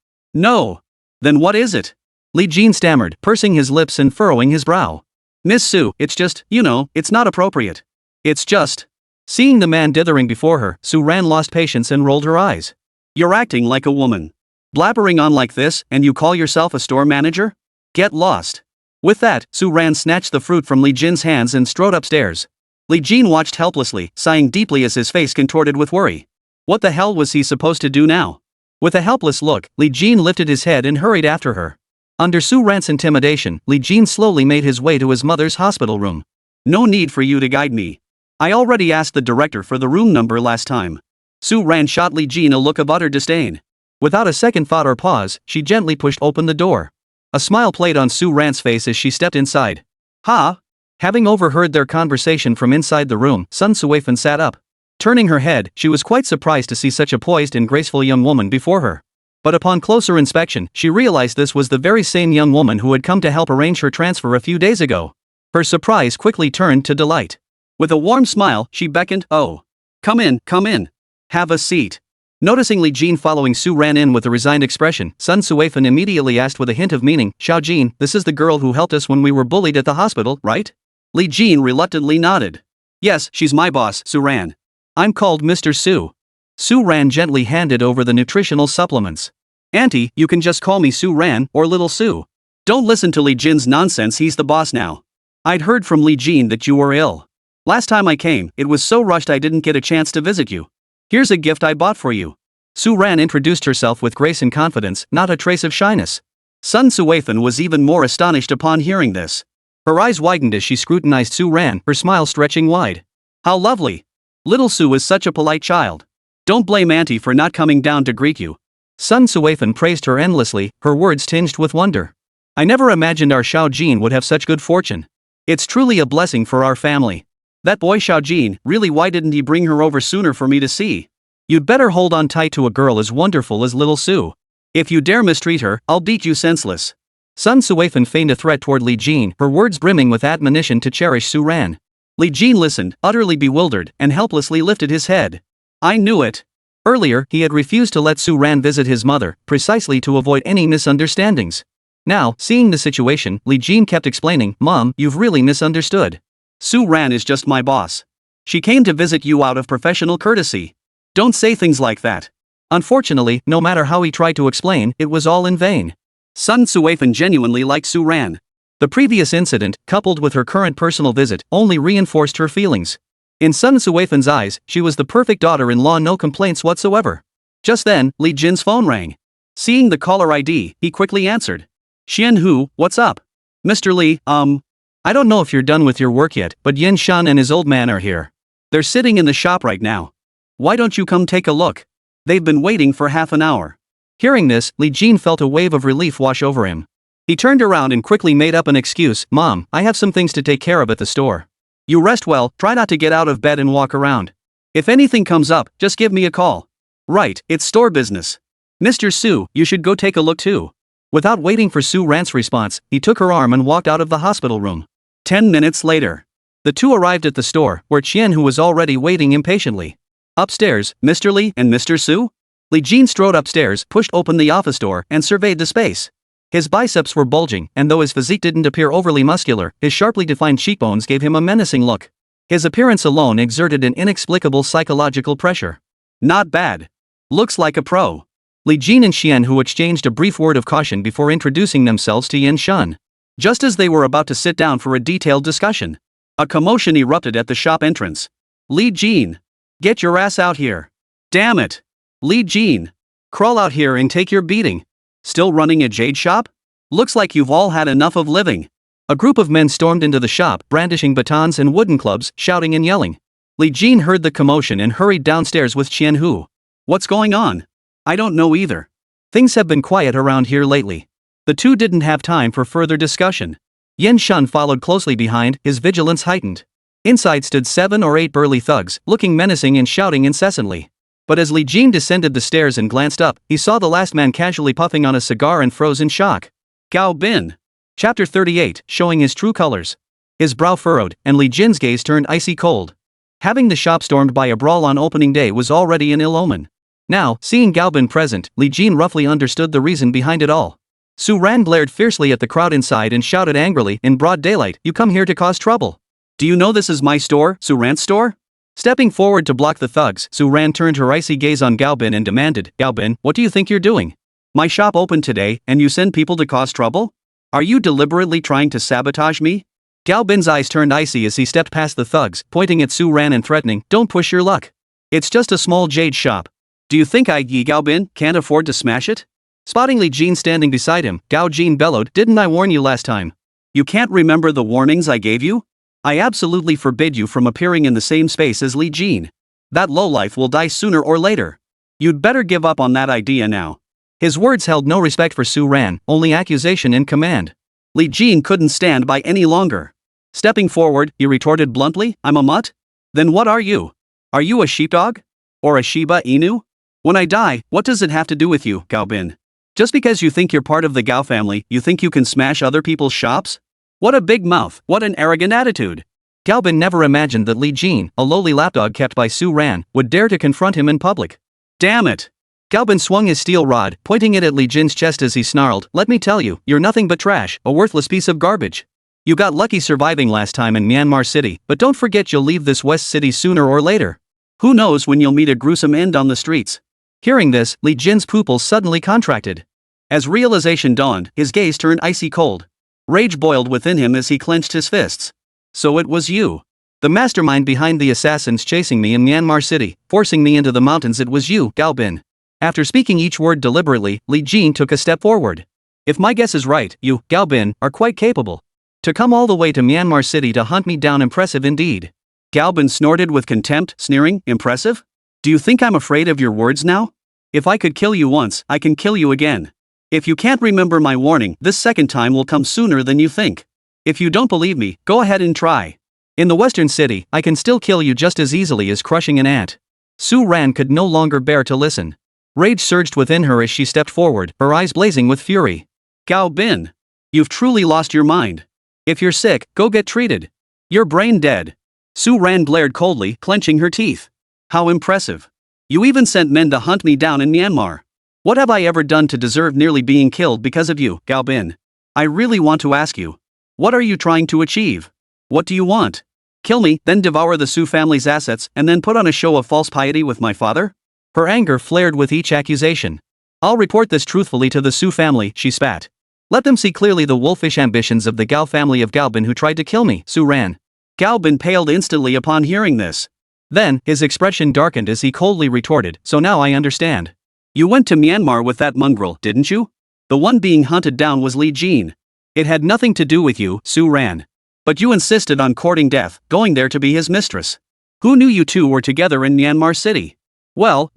Then what is it? Li Jin stammered, pursing his lips and furrowing his brow. Miss Su, it's just, it's not appropriate. It's just. Seeing the man dithering before her, Su Ran lost patience and rolled her eyes. You're acting like a woman. Blabbering on like this, and you call yourself a store manager? Get lost. With that, Su Ran snatched the fruit from Li Jin's hands and strode upstairs. Li Jin watched helplessly, sighing deeply as his face contorted with worry. What the hell was he supposed to do now? With a helpless look, Li Jin lifted his head and hurried after her. Under Su Ran's intimidation, Li Jin slowly made his way to his mother's hospital room. No need for you to guide me. I already asked the director for the room number last time. Su Ran shot Li Jin a look of utter disdain. Without a second thought or pause, she gently pushed open the door. A smile played on Su Ran's face as she stepped inside. Ha! Having overheard their conversation from inside the room, Sun Suifan sat up. Turning her head, she was quite surprised to see such a poised and graceful young woman before her. But upon closer inspection, she realized this was the very same young woman who had come to help arrange her transfer a few days ago. Her surprise quickly turned to delight. With a warm smile, she beckoned, oh. Come in. Have a seat. Noticing Li Jin following Su Ran in with a resigned expression, Sun Suifan immediately asked with a hint of meaning, Xiao Jin, this is the girl who helped us when we were bullied at the hospital, right? Li Jin reluctantly nodded. Yes, she's my boss, Su Ran. I'm called Mr. Su. Su Ran gently handed over the nutritional supplements. Auntie, you can just call me Su Ran or Little Su. Don't listen to Li Jin's nonsense, he's the boss now. I'd heard from Li Jin that you were ill. Last time I came, it was so rushed I didn't get a chance to visit you. Here's a gift I bought for you. Su Ran introduced herself with grace and confidence, not a trace of shyness. Sun Suifan was even more astonished upon hearing this. Her eyes widened as she scrutinized Su Ran, her smile stretching wide. How lovely. Little Su is such a polite child. Don't blame Auntie for not coming down to greet you. Sun Suifan praised her endlessly, her words tinged with wonder. I never imagined our Xiao Jin would have such good fortune. It's truly a blessing for our family. That boy Xiaojin, really, why didn't he bring her over sooner for me to see? You'd better hold on tight to a girl as wonderful as little Sue. If you dare mistreat her, I'll beat you senseless. Sun Suifan feigned a threat toward Li Jin, her words brimming with admonition to cherish Su Ran. Li Jin listened, utterly bewildered, and helplessly lifted his head. I knew it. Earlier, he had refused to let Su Ran visit his mother, precisely to avoid any misunderstandings. Now, seeing the situation, Li Jin kept explaining, Mom, you've really misunderstood. Su Ran is just my boss. She came to visit you out of professional courtesy. Don't say things like that. Unfortunately, no matter how he tried to explain, it was all in vain. Sun Suifan genuinely liked Su Ran. The previous incident, coupled with her current personal visit, only reinforced her feelings. In Sun Suifan's eyes, she was the perfect daughter-in-law, no complaints whatsoever. Just then, Li Jin's phone rang. Seeing the caller ID, he quickly answered. Xian Hu, what's up? Mr. Li, I don't know if you're done with your work yet, but Yin Shan and his old man are here. They're sitting in the shop right now. Why don't you come take a look? They've been waiting for half an hour. Hearing this, Li Jin felt a wave of relief wash over him. He turned around and quickly made up an excuse. Mom, I have some things to take care of at the store. You rest well, try not to get out of bed and walk around. If anything comes up, just give me a call. Right, it's store business. Mr. Su, you should go take a look too. Without waiting for Su Ran's response, he took her arm and walked out of the hospital room. 10 minutes later, the two arrived at the store, where Qian Hu was already waiting impatiently. Upstairs, Mr. Li and Mr. Su? Li Jin strode upstairs, pushed open the office door, and surveyed the space. His biceps were bulging, and though his physique didn't appear overly muscular, his sharply defined cheekbones gave him a menacing look. His appearance alone exerted an inexplicable psychological pressure. Not bad. Looks like a pro. Li Jin and Qian Hu exchanged a brief word of caution before introducing themselves to Yin Shan. Just as they were about to sit down for a detailed discussion, a commotion erupted at the shop entrance. Li Jin, get your ass out here. Damn it. Li Jin, crawl out here and take your beating. Still running a jade shop? Looks like you've all had enough of living. A group of men stormed into the shop, brandishing batons and wooden clubs, shouting and yelling. Li Jin heard the commotion and hurried downstairs with Qian Hu. What's going on? I don't know either. Things have been quiet around here lately. The two didn't have time for further discussion. Yin Shan followed closely behind, his vigilance heightened. Inside stood 7 or 8 burly thugs, looking menacing and shouting incessantly. But as Li Jin descended the stairs and glanced up, he saw the last man casually puffing on a cigar and froze in shock. Gao Bin. Chapter 38, showing his true colors. His brow furrowed, and Li Jin's gaze turned icy cold. Having the shop stormed by a brawl on opening day was already an ill omen. Now, seeing Gao Bin present, Li Jin roughly understood the reason behind it all. Su Ran glared fiercely at the crowd inside and shouted angrily, in broad daylight, "You come here to cause trouble. Do you know this is my store, Su Ran's store?" Stepping forward to block the thugs, Su Ran turned her icy gaze on Gao Bin and demanded, "Gao Bin, what do you think you're doing? My shop opened today, and you send people to cause trouble? Are you deliberately trying to sabotage me?" Gao Bin's eyes turned icy as he stepped past the thugs, pointing at Su Ran and threatening, "Don't push your luck. It's just a small jade shop. Do you think Gao Bin can't afford to smash it?" Spotting Li Jin standing beside him, Gao Jin bellowed, "Didn't I warn you last time? You can't remember the warnings I gave you? I absolutely forbid you from appearing in the same space as Li Jin. That lowlife will die sooner or later. You'd better give up on that idea now." His words held no respect for Su Ran, only accusation and command. Li Jin couldn't stand by any longer. Stepping forward, he retorted bluntly, "I'm a mutt? Then what are you? Are you a sheepdog? Or a Shiba Inu? When I die, what does it have to do with you, Gao Bin? Just because you think you're part of the Gao family, you think you can smash other people's shops? What a big mouth, what an arrogant attitude." Gao Bin never imagined that Li Jin, a lowly lapdog kept by Su Ran, would dare to confront him in public. Damn it. Gao Bin swung his steel rod, pointing it at Li Jin's chest as he snarled, "Let me tell you, you're nothing but trash, a worthless piece of garbage. You got lucky surviving last time in Myanmar City, but don't forget you'll leave this West City sooner or later. Who knows when you'll meet a gruesome end on the streets." Hearing this, Li Jin's pupils suddenly contracted. As realization dawned, his gaze turned icy cold. Rage boiled within him as he clenched his fists. "So it was you. The mastermind behind the assassins chasing me in Myanmar City, forcing me into the mountains, it was you, Gao Bin." After speaking each word deliberately, Li Jin took a step forward. "If my guess is right, you, Gao Bin, are quite capable. To come all the way to Myanmar City to hunt me down, impressive indeed." Gao Bin snorted with contempt, sneering, "Impressive? Do you think I'm afraid of your words now? If I could kill you once, I can kill you again. If you can't remember my warning, this second time will come sooner than you think. If you don't believe me, go ahead and try." In the western city, I can still kill you just as easily as crushing an ant. Su Ran could no longer bear to listen. Rage surged within her as she stepped forward, her eyes blazing with fury. Gao Bin. You've truly lost your mind. If you're sick, go get treated. You're brain dead. Su Ran glared coldly, clenching her teeth. How impressive. You even sent men to hunt me down in Myanmar. What have I ever done to deserve nearly being killed because of you, Gao Bin? I really want to ask you. What are you trying to achieve? What do you want? Kill me, then devour the Su family's assets, and then put on a show of false piety with my father? Her anger flared with each accusation. I'll report this truthfully to the Su family, she spat. Let them see clearly the wolfish ambitions of the Gao family of Gaobin who tried to kill me, Su Ran. Gaobin paled instantly upon hearing this. Then, his expression darkened as he coldly retorted, so now I understand. You went to Myanmar with that mongrel, didn't you? The one being hunted down was Li Jin. It had nothing to do with you, Su Ran. But you insisted on courting death, going there to be his mistress. Who knew you two were together in Myanmar City? Well.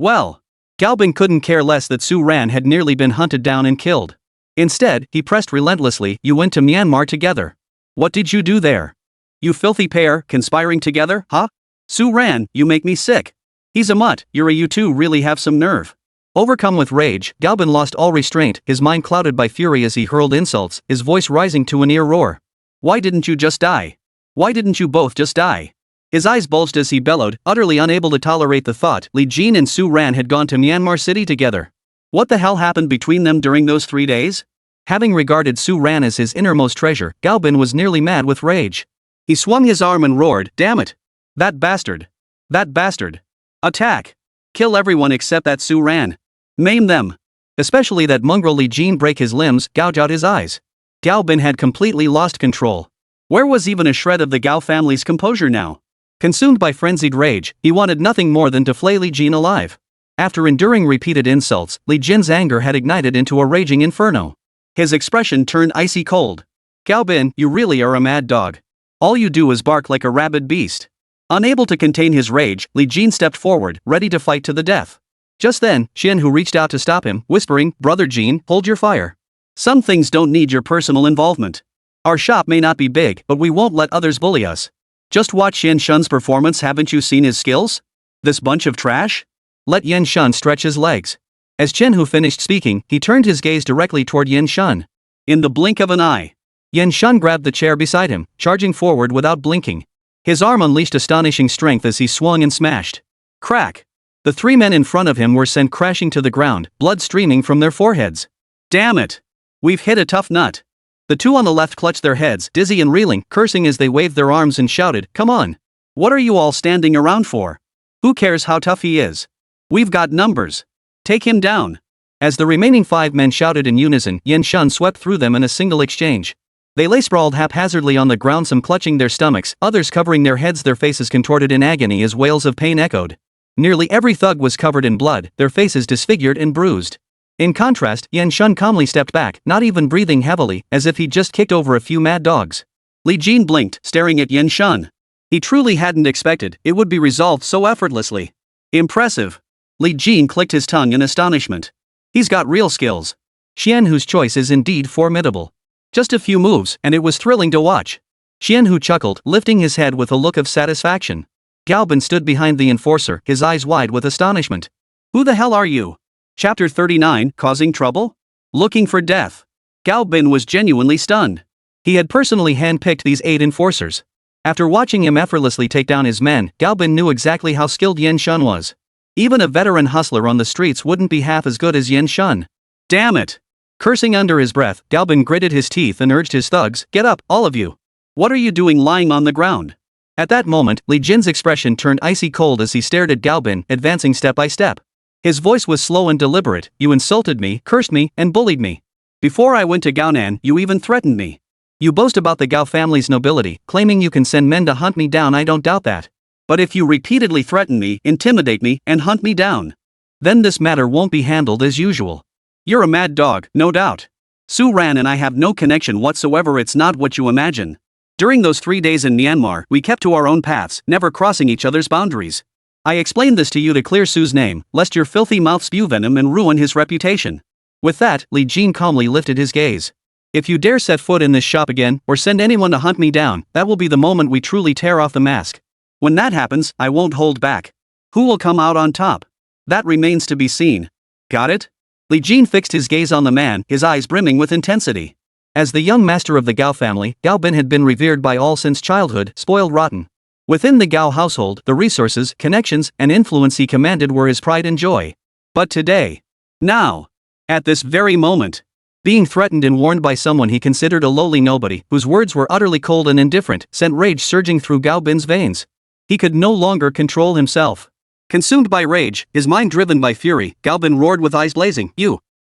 Gaobin couldn't care less that Su Ran had nearly been hunted down and killed. Instead, he pressed relentlessly, you went to Myanmar together. What did you do there? You filthy pair, conspiring together, huh? Su Ran, you make me sick. He's a mutt, you two really have some nerve. Overcome with rage, Gaobin lost all restraint, his mind clouded by fury as he hurled insults, his voice rising to a near roar. Why didn't you just die? Why didn't you both just die? His eyes bulged as he bellowed, utterly unable to tolerate the thought Li Jin and Su Ran had gone to Myanmar City together. What the hell happened between them during those 3 days? Having regarded Su Ran as his innermost treasure, Gaobin was nearly mad with rage. He swung his arm and roared, damn it! That bastard! That bastard! Attack! Kill everyone except that Su Ran. Maim them. Especially that mongrel Li Jin, break his limbs, gouge out his eyes. Gaobin had completely lost control. Where was even a shred of the Gao family's composure now? Consumed by frenzied rage, he wanted nothing more than to flay Li Jin alive. After enduring repeated insults, Li Jin's anger had ignited into a raging inferno. His expression turned icy cold. Gaobin, you really are a mad dog. All you do is bark like a rabid beast. Unable to contain his rage, Li Jin stepped forward, ready to fight to the death. Just then, Xian Hu reached out to stop him, whispering, Brother Jin, hold your fire. Some things don't need your personal involvement. Our shop may not be big, but we won't let others bully us. Just watch Yen Shun's performance, haven't you seen his skills? This bunch of trash? Let Yen Shun stretch his legs. As Chen Hu finished speaking, he turned his gaze directly toward Yen Shun. In the blink of an eye, Yen Shun grabbed the chair beside him, charging forward without blinking. His arm unleashed astonishing strength as he swung and smashed. Crack! The 3 men in front of him were sent crashing to the ground, blood streaming from their foreheads. Damn it! We've hit a tough nut. The 2 on the left clutched their heads, dizzy and reeling, cursing as they waved their arms and shouted, Come on! What are you all standing around for? Who cares how tough he is? We've got numbers. Take him down. As the remaining 5 men shouted in unison, Yen Shun swept through them in a single exchange. They lay sprawled haphazardly on the ground, some clutching their stomachs, others covering their heads, their faces contorted in agony as wails of pain echoed. Nearly every thug was covered in blood, their faces disfigured and bruised. In contrast, Yen Shun calmly stepped back, not even breathing heavily, as if he'd just kicked over a few mad dogs. Li Jin blinked, staring at Yen Shun. He truly hadn't expected it would be resolved so effortlessly. Impressive. Li Jin clicked his tongue in astonishment. He's got real skills. Xian Hu's choice is indeed formidable. Just a few moves, and it was thrilling to watch. Xian Hu chuckled, lifting his head with a look of satisfaction. Gaobin stood behind the enforcer, his eyes wide with astonishment. Who the hell are you? Chapter 39, Causing Trouble? Looking for death. Gaobin was genuinely stunned. He had personally handpicked these 8 enforcers. After watching him effortlessly take down his men, Gaobin knew exactly how skilled Yen Shun was. Even a veteran hustler on the streets wouldn't be half as good as Yen Shun. Damn it! Cursing under his breath, Gaobin gritted his teeth and urged his thugs, Get up, all of you! What are you doing lying on the ground? At that moment, Li Jin's expression turned icy cold as he stared at Gaobin, advancing step by step. His voice was slow and deliberate. You insulted me, cursed me, and bullied me. Before I went to Gaonan, you even threatened me. You boast about the Gao family's nobility, claiming you can send men to hunt me down. I don't doubt that. But if you repeatedly threaten me, intimidate me, and hunt me down, then this matter won't be handled as usual. You're a mad dog, no doubt. Su Ran and I have no connection whatsoever. It's not what you imagine. During those 3 days in Myanmar, we kept to our own paths, never crossing each other's boundaries. I explained this to you to clear Su's name, lest your filthy mouth spew venom and ruin his reputation. With that, Li Jin calmly lifted his gaze. If you dare set foot in this shop again, or send anyone to hunt me down, that will be the moment we truly tear off the mask. When that happens, I won't hold back. Who will come out on top? That remains to be seen. Got it? Li Jin fixed his gaze on the man, his eyes brimming with intensity. As the young master of the Gao family, Gao Bin had been revered by all since childhood, spoiled rotten. Within the Gao household, the resources, connections, and influence he commanded were his pride and joy. But today, now, at this very moment, being threatened and warned by someone he considered a lowly nobody, whose words were utterly cold and indifferent, sent rage surging through Gao Bin's veins. He could no longer control himself. Consumed by rage, his mind driven by fury, Gao Bin roared with eyes blazing,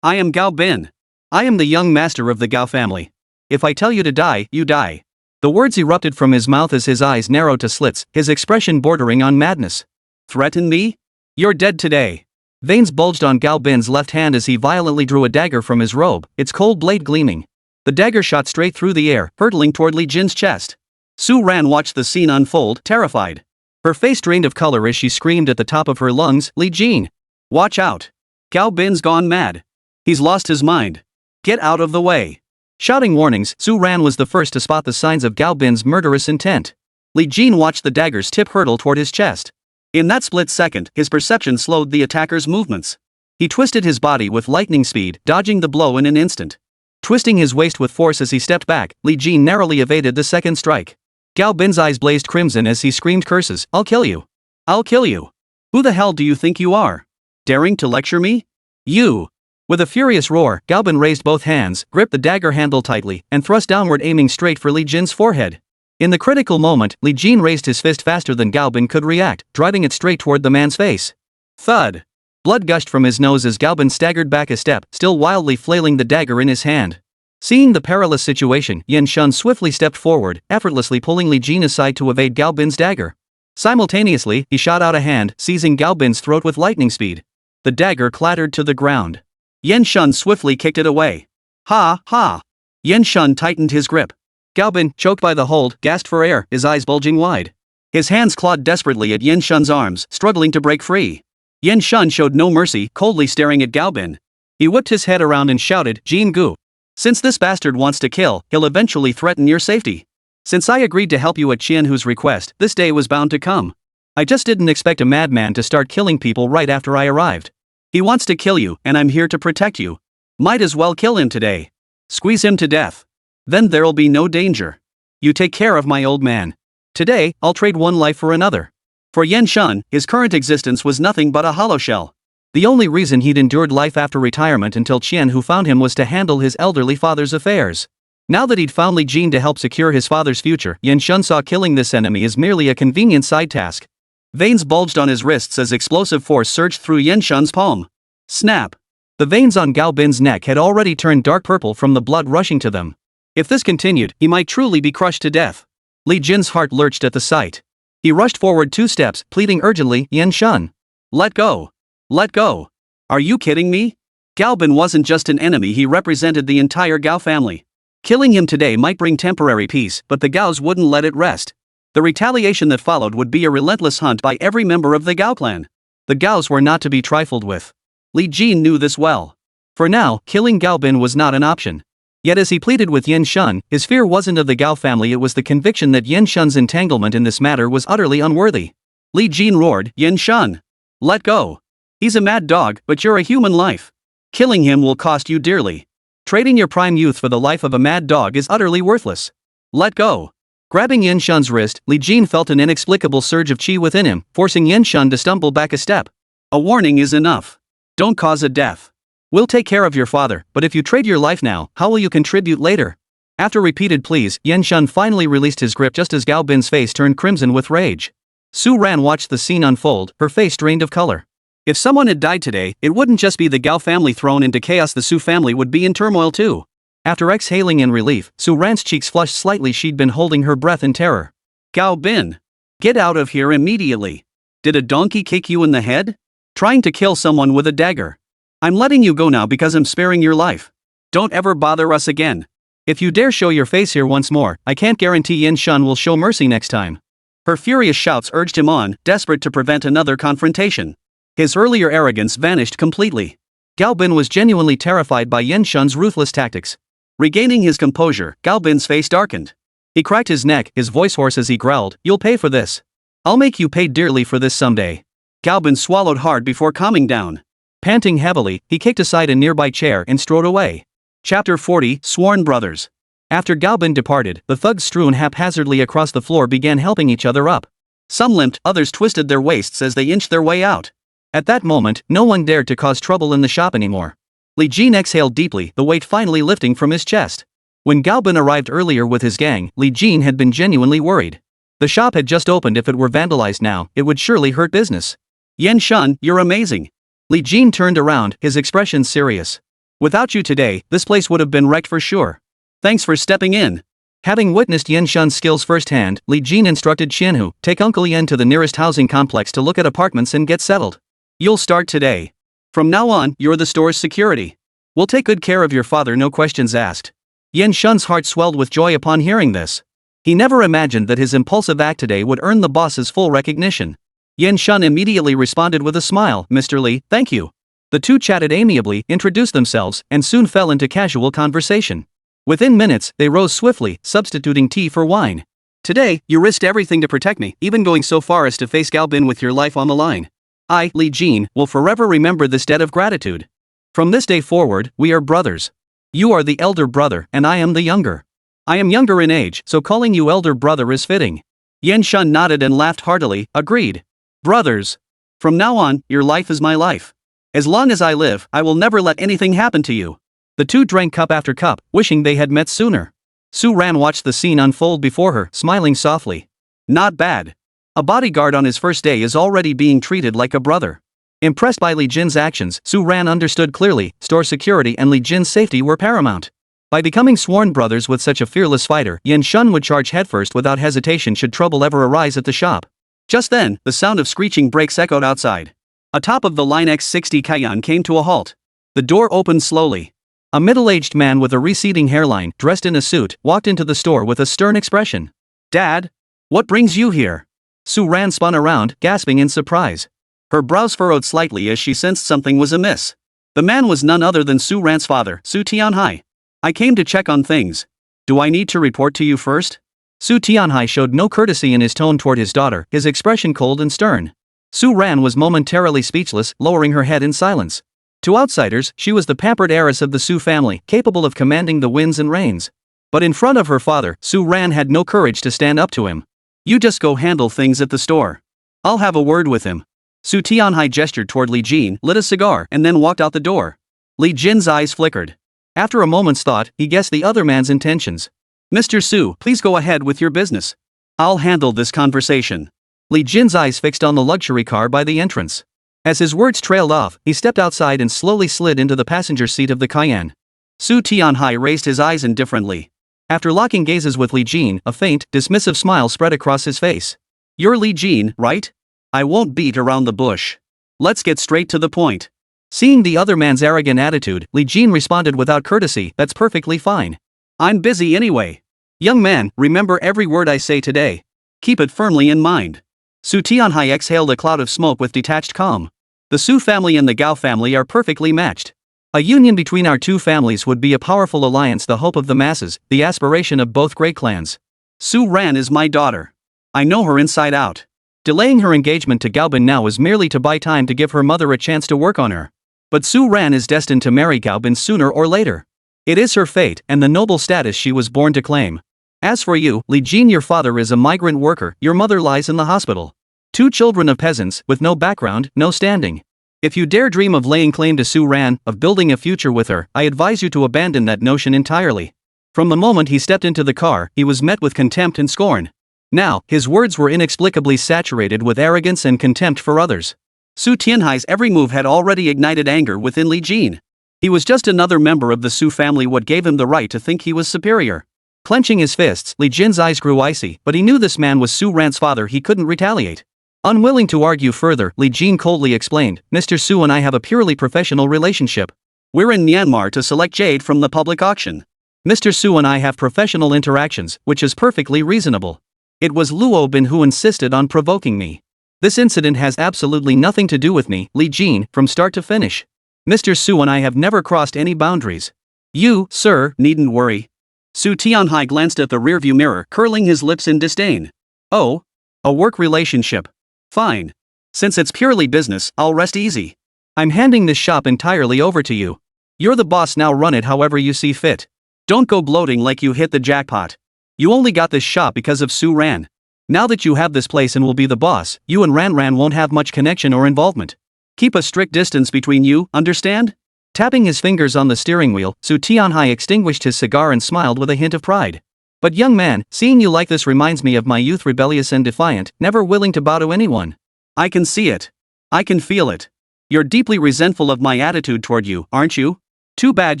I am Gao Bin. I am the young master of the Gao family. If I tell you to die, you die. The words erupted from his mouth as his eyes narrowed to slits, his expression bordering on madness. Threaten me? You're dead today. Veins bulged on Gao Bin's left hand as he violently drew a dagger from his robe, its cold blade gleaming. The dagger shot straight through the air, hurtling toward Li Jin's chest. Su Ran watched the scene unfold, terrified. Her face drained of color as she screamed at the top of her lungs, Li Jin! Watch out! Gao Bin's gone mad. He's lost his mind. Get out of the way. Shouting warnings, Su Ran was the first to spot the signs of Gao Bin's murderous intent. Li Jin watched the dagger's tip hurtle toward his chest. In that split second, his perception slowed the attacker's movements. He twisted his body with lightning speed, dodging the blow in an instant. Twisting his waist with force as he stepped back, Li Jin narrowly evaded the second strike. Gao Bin's eyes blazed crimson as he screamed curses, I'll kill you. I'll kill you. Who the hell do you think you are? Daring to lecture me? You! With a furious roar, Gao Bin raised both hands, gripped the dagger handle tightly, and thrust downward aiming straight for Li Jin's forehead. In the critical moment, Li Jin raised his fist faster than Gao Bin could react, driving it straight toward the man's face. Thud! Blood gushed from his nose as Gao Bin staggered back a step, still wildly flailing the dagger in his hand. Seeing the perilous situation, Yan Shun swiftly stepped forward, effortlessly pulling Li Jin aside to evade Gao Bin's dagger. Simultaneously, he shot out a hand, seizing Gao Bin's throat with lightning speed. The dagger clattered to the ground. Yan Shun swiftly kicked it away. Ha, ha! Yan Shun tightened his grip. Gao Bin, choked by the hold, gasped for air, his eyes bulging wide. His hands clawed desperately at Yan Shun's arms, struggling to break free. Yan Shun showed no mercy, coldly staring at Gao Bin. He whipped his head around and shouted, Jin Gu. Since this bastard wants to kill, he'll eventually threaten your safety. Since I agreed to help you at Qianhu's request, this day was bound to come. I just didn't expect a madman to start killing people right after I arrived. He wants to kill you, and I'm here to protect you. Might as well kill him today. Squeeze him to death. Then there'll be no danger. You take care of my old man. Today, I'll trade one life for another. For Yan Shun, his current existence was nothing but a hollow shell. The only reason he'd endured life after retirement until Qianhu found him was to handle his elderly father's affairs. Now that he'd found Li Jin to help secure his father's future, Yan Shun saw killing this enemy as merely a convenient side task. Veins bulged on his wrists as explosive force surged through Yan Shun's palm. Snap! The veins on Gao Bin's neck had already turned dark purple from the blood rushing to them. If this continued, he might truly be crushed to death. Li Jin's heart lurched at the sight. He rushed forward 2 steps, pleading urgently, Yan Shun. Let go. Let go. Are you kidding me? Gao Bin wasn't just an enemy, he represented the entire Gao family. Killing him today might bring temporary peace, but the Gaos wouldn't let it rest. The retaliation that followed would be a relentless hunt by every member of the Gao clan. The Gaos were not to be trifled with. Li Jin knew this well. For now, killing Gao Bin was not an option. Yet as he pleaded with Yan Shun, his fear wasn't of the Gao family, it was the conviction that Yan Shun's entanglement in this matter was utterly unworthy. Li Jin roared, Yan Shun! Let go! He's a mad dog, but you're a human life. Killing him will cost you dearly. Trading your prime youth for the life of a mad dog is utterly worthless. Let go. Grabbing Yan Shun's wrist, Li Jin felt an inexplicable surge of qi within him, forcing Yan Shun to stumble back a step. A warning is enough. Don't cause a death. We'll take care of your father, but if you trade your life now, how will you contribute later? After repeated pleas, Yan Shun finally released his grip just as Gao Bin's face turned crimson with rage. Su Ran watched the scene unfold, her face drained of color. If someone had died today, it wouldn't just be the Gao family thrown into chaos, the Su family would be in turmoil too. After exhaling in relief, Su Ran's cheeks flushed slightly, she'd been holding her breath in terror. Gao Bin! Get out of here immediately! Did a donkey kick you in the head? Trying to kill someone with a dagger. I'm letting you go now because I'm sparing your life. Don't ever bother us again. If you dare show your face here once more, I can't guarantee Yan Shun will show mercy next time. Her furious shouts urged him on, desperate to prevent another confrontation. His earlier arrogance vanished completely. Gao Bin was genuinely terrified by Yan Shun's ruthless tactics. Regaining his composure, Galbin's face darkened. He cracked his neck, his voice hoarse as he growled, "You'll pay for this. I'll make you pay dearly for this someday." Galbin swallowed hard before calming down. Panting heavily, he kicked aside a nearby chair and strode away. Chapter 40, Sworn Brothers. After Galbin departed, the thugs strewn haphazardly across the floor began helping each other up. Some limped, others twisted their waists as they inched their way out. At that moment, no one dared to cause trouble in the shop anymore. Li Jin exhaled deeply, the weight finally lifting from his chest. When Galbin arrived earlier with his gang, Li Jin had been genuinely worried. The shop had just opened. If it were vandalized now, it would surely hurt business. "Yan Shun, you're amazing." Li Jin turned around, his expression serious. "Without you today, this place would have been wrecked for sure. Thanks for stepping in." Having witnessed Yan Shun's skills firsthand, Li Jin instructed Qianhu, "Take Uncle Yan to the nearest housing complex to look at apartments and get settled. You'll start today. From now on, you're the store's security. We'll take good care of your father, no questions asked." Yan Shun's heart swelled with joy upon hearing this. He never imagined that his impulsive act today would earn the boss's full recognition. Yan Shun immediately responded with a smile, "Mr. Li, thank you." The two chatted amiably, introduced themselves, and soon fell into casual conversation. Within minutes, they rose swiftly, substituting tea for wine. "Today, you risked everything to protect me, even going so far as to face Galbin with your life on the line. I, Li Jin, will forever remember this debt of gratitude. From this day forward, we are brothers. You are the elder brother, and I am the younger. I am younger in age, so calling you elder brother is fitting." Yan Shun nodded and laughed heartily, agreed. "Brothers. From now on, your life is my life. As long as I live, I will never let anything happen to you." The two drank cup after cup, wishing they had met sooner. Su Ran watched the scene unfold before her, smiling softly. Not bad. A bodyguard on his first day is already being treated like a brother. Impressed by Li Jin's actions, Su Ran understood clearly, store security and Li Jin's safety were paramount. By becoming sworn brothers with such a fearless fighter, Yan Shun would charge headfirst without hesitation should trouble ever arise at the shop. Just then, the sound of screeching brakes echoed outside. Atop of the Line X60 Cayenne came to a halt. The door opened slowly. A middle-aged man with a receding hairline, dressed in a suit, walked into the store with a stern expression. "Dad? What brings you here?" Su Ran spun around, gasping in surprise. Her brows furrowed slightly as she sensed something was amiss. The man was none other than Su Ran's father, Su Tianhai. "I came to check on things. Do I need to report to you first?" Su Tianhai showed no courtesy in his tone toward his daughter, his expression cold and stern. Su Ran was momentarily speechless, lowering her head in silence. To outsiders, she was the pampered heiress of the Su family, capable of commanding the winds and rains. But in front of her father, Su Ran had no courage to stand up to him. "You just go handle things at the store. I'll have a word with him." Su Tianhai gestured toward Li Jin, lit a cigar, and then walked out the door. Li Jin's eyes flickered. After a moment's thought, he guessed the other man's intentions. "Mr. Su, please go ahead with your business. I'll handle this conversation." Li Jin's eyes fixed on the luxury car by the entrance. As his words trailed off, he stepped outside and slowly slid into the passenger seat of the Cayenne. Su Tianhai raised his eyes indifferently. After locking gazes with Li Jin, a faint, dismissive smile spread across his face. "You're Li Jin, right? I won't beat around the bush. Let's get straight to the point." Seeing the other man's arrogant attitude, Li Jin responded without courtesy, "That's perfectly fine. I'm busy anyway. Young man, remember every word I say today. Keep it firmly in mind." Su Tianhai exhaled a cloud of smoke with detached calm. The Su family and the Gao family are perfectly matched. A union between our two families would be a powerful alliance, the hope of the masses, the aspiration of both great clans. Su Ran is my daughter. I know her inside out. Delaying her engagement to Galbin now is merely to buy time to give her mother a chance to work on her. But Su Ran is destined to marry Galbin sooner or later. It is her fate and the noble status she was born to claim. As for you, Li Jin, your father is a migrant worker, your mother lies in the hospital. Two children of peasants, with no background, no standing. If you dare dream of laying claim to Su Ran, of building a future with her, I advise you to abandon that notion entirely. From the moment he stepped into the car, he was met with contempt and scorn. Now, his words were inexplicably saturated with arrogance and contempt for others. Su Tianhai's every move had already ignited anger within Li Jin. He was just another member of the Su family. What gave him the right to think he was superior? Clenching his fists, Li Jin's eyes grew icy, but he knew this man was Su Ran's father. He couldn't retaliate. Unwilling to argue further, Li Jin coldly explained, "Mr. Su and I have a purely professional relationship. We're in Myanmar to select jade from the public auction. Mr. Su and I have professional interactions, which is perfectly reasonable. It was Luo Bin who insisted on provoking me. This incident has absolutely nothing to do with me, Li Jin, from start to finish. Mr. Su and I have never crossed any boundaries." You, sir, needn't worry. Su Tianhai glanced at the rearview mirror, curling his lips in disdain. Oh? A work relationship. Fine. Since it's purely business, I'll rest easy. I'm handing this shop entirely over to you. You're the boss, now run it however you see fit. Don't go gloating like you hit the jackpot. You only got this shop because of Su Ran. Now that you have this place and will be the boss, you and Ran won't have much connection or involvement. Keep a strict distance between you, understand? Tapping his fingers on the steering wheel, Su Tianhai extinguished his cigar and smiled with a hint of pride. But young man, seeing you like this reminds me of my youth, rebellious and defiant, never willing to bow to anyone. I can see it. I can feel it. You're deeply resentful of my attitude toward you, aren't you? Too bad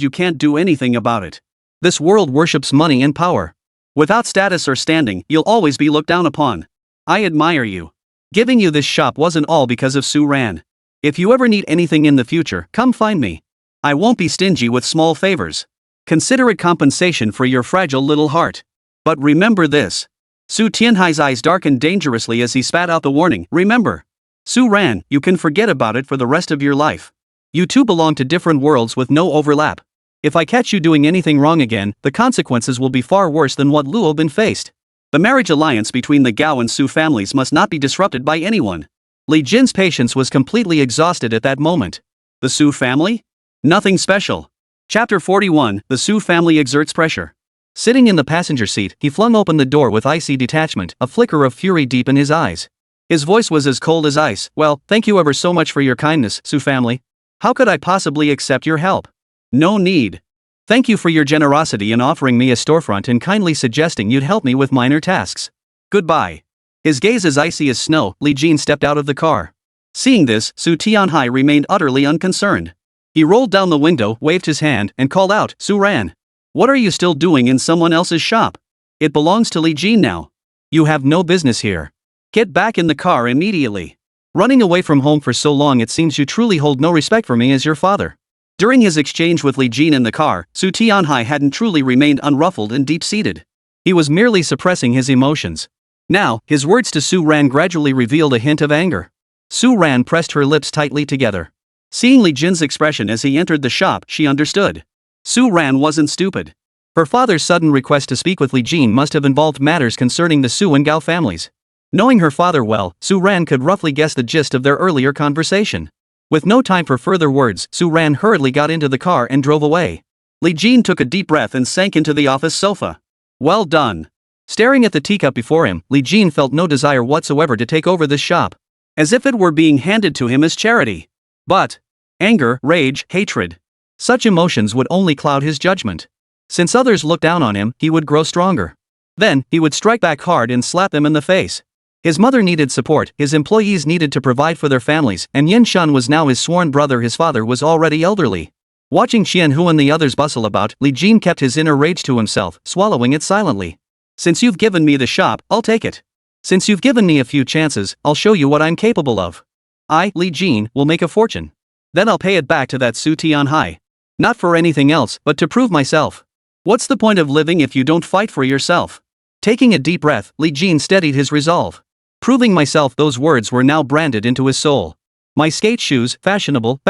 you can't do anything about it. This world worships money and power. Without status or standing, you'll always be looked down upon. I admire you. Giving you this shop wasn't all because of Su Ran. If you ever need anything in the future, come find me. I won't be stingy with small favors. Consider it compensation for your fragile little heart. But remember this. Su Tianhai's eyes darkened dangerously as he spat out the warning. Remember. Su Ran, you can forget about it for the rest of your life. You two belong to different worlds with no overlap. If I catch you doing anything wrong again, the consequences will be far worse than what Luo Bin faced. The marriage alliance between the Gao and Su families must not be disrupted by anyone. Li Jin's patience was completely exhausted at that moment. The Su family? Nothing special. Chapter 41, The Su family exerts pressure. Sitting in the passenger seat, he flung open the door with icy detachment, a flicker of fury deep in his eyes. His voice was as cold as ice. Well, thank you ever so much for your kindness, Su family. How could I possibly accept your help? No need. Thank you for your generosity in offering me a storefront and kindly suggesting you'd help me with minor tasks. Goodbye. His gaze as icy as snow, Li Jin stepped out of the car. Seeing this, Su Tianhai remained utterly unconcerned. He rolled down the window, waved his hand, and called out, Su Ran. What are you still doing in someone else's shop? It belongs to Li Jin now. You have no business here. Get back in the car immediately. Running away from home for so long, it seems you truly hold no respect for me as your father. During his exchange with Li Jin in the car, Su Tianhai hadn't truly remained unruffled and deep-seated. He was merely suppressing his emotions. Now, his words to Su Ran gradually revealed a hint of anger. Su Ran pressed her lips tightly together. Seeing Li Jin's expression as he entered the shop, she understood. Su Ran wasn't stupid. Her father's sudden request to speak with Li Jin must have involved matters concerning the Su and Gao families. Knowing her father well, Su Ran could roughly guess the gist of their earlier conversation. With no time for further words, Su Ran hurriedly got into the car and drove away. Li Jin took a deep breath and sank into the office sofa. Well done. Staring at the teacup before him, Li Jin felt no desire whatsoever to take over this shop. As if it were being handed to him as charity. But anger, rage, hatred. Such emotions would only cloud his judgment. Since others looked down on him, he would grow stronger. Then, he would strike back hard and slap them in the face. His mother needed support, his employees needed to provide for their families, and Yin Shan was now his sworn brother. His father was already elderly. Watching Qian Hu and the others bustle about, Li Jin kept his inner rage to himself, swallowing it silently. Since you've given me the shop, I'll take it. Since you've given me a few chances, I'll show you what I'm capable of. I, Li Jin, will make a fortune. Then I'll pay it back to that Su Tianhai. Not for anything else, but to prove myself. What's the point of living if you don't fight for yourself? Taking a deep breath, Li Jin steadied his resolve. Proving myself, those words were now branded into his soul. My skate shoes, fashionable,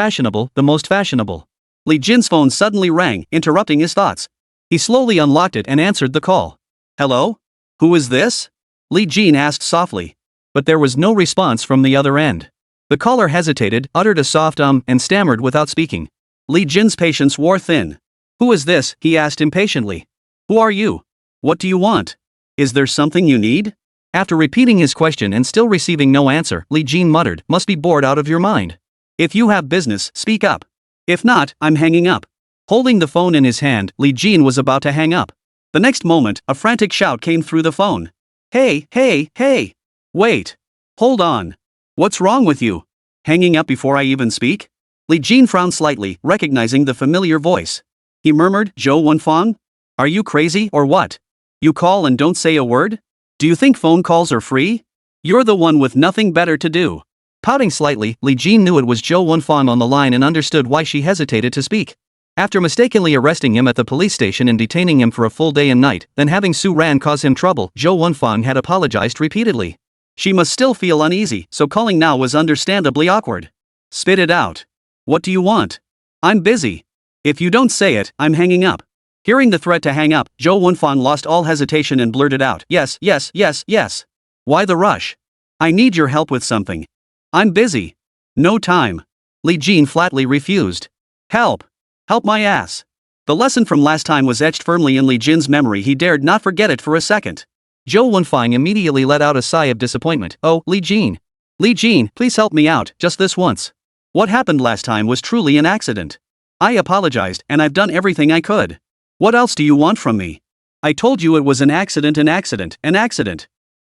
the most fashionable. Li Jin's phone suddenly rang, interrupting his thoughts. He slowly unlocked it and answered the call. Hello? Who is this? Li Jin asked softly. But there was no response from the other end. The caller hesitated, uttered a soft and stammered without speaking. Li Jin's patience wore thin. Who is this? He asked impatiently. Who are you? What do you want? Is there something you need? After repeating his question and still receiving no answer, Li Jin muttered, Must be bored out of your mind. If you have business, speak up. If not, I'm hanging up. Holding the phone in his hand, Li Jin was about to hang up. The next moment, a frantic shout came through the phone. Hey, hey, hey! Wait! Hold on! What's wrong with you? Hanging up before I even speak? Li Jin frowned slightly, recognizing the familiar voice. He murmured, Zhou Wenfang? Are you crazy or what? You call and don't say a word? Do you think phone calls are free? You're the one with nothing better to do. Pouting slightly, Li Jin knew it was Zhou Wenfang on the line and understood why she hesitated to speak. After mistakenly arresting him at the police station and detaining him for a full day and night, then having Su Ran cause him trouble, Zhou Wenfang had apologized repeatedly. She must still feel uneasy, so calling now was understandably awkward. Spit it out. What do you want? I'm busy. If you don't say it, I'm hanging up. Hearing the threat to hang up, Zhou Wenfang lost all hesitation and blurted out, yes, yes, yes, yes. Why the rush? I need your help with something. I'm busy. No time. Li Jin flatly refused. Help. Help my ass. The lesson from last time was etched firmly in Li Jin's memory. He dared not forget it for a second. Zhou Wenfang immediately let out a sigh of disappointment. Oh, Li Jin. Li Jin, please help me out, just this once. What happened last time was truly an accident. I apologized, and I've done everything I could. What else do you want from me? I told you it was an accident.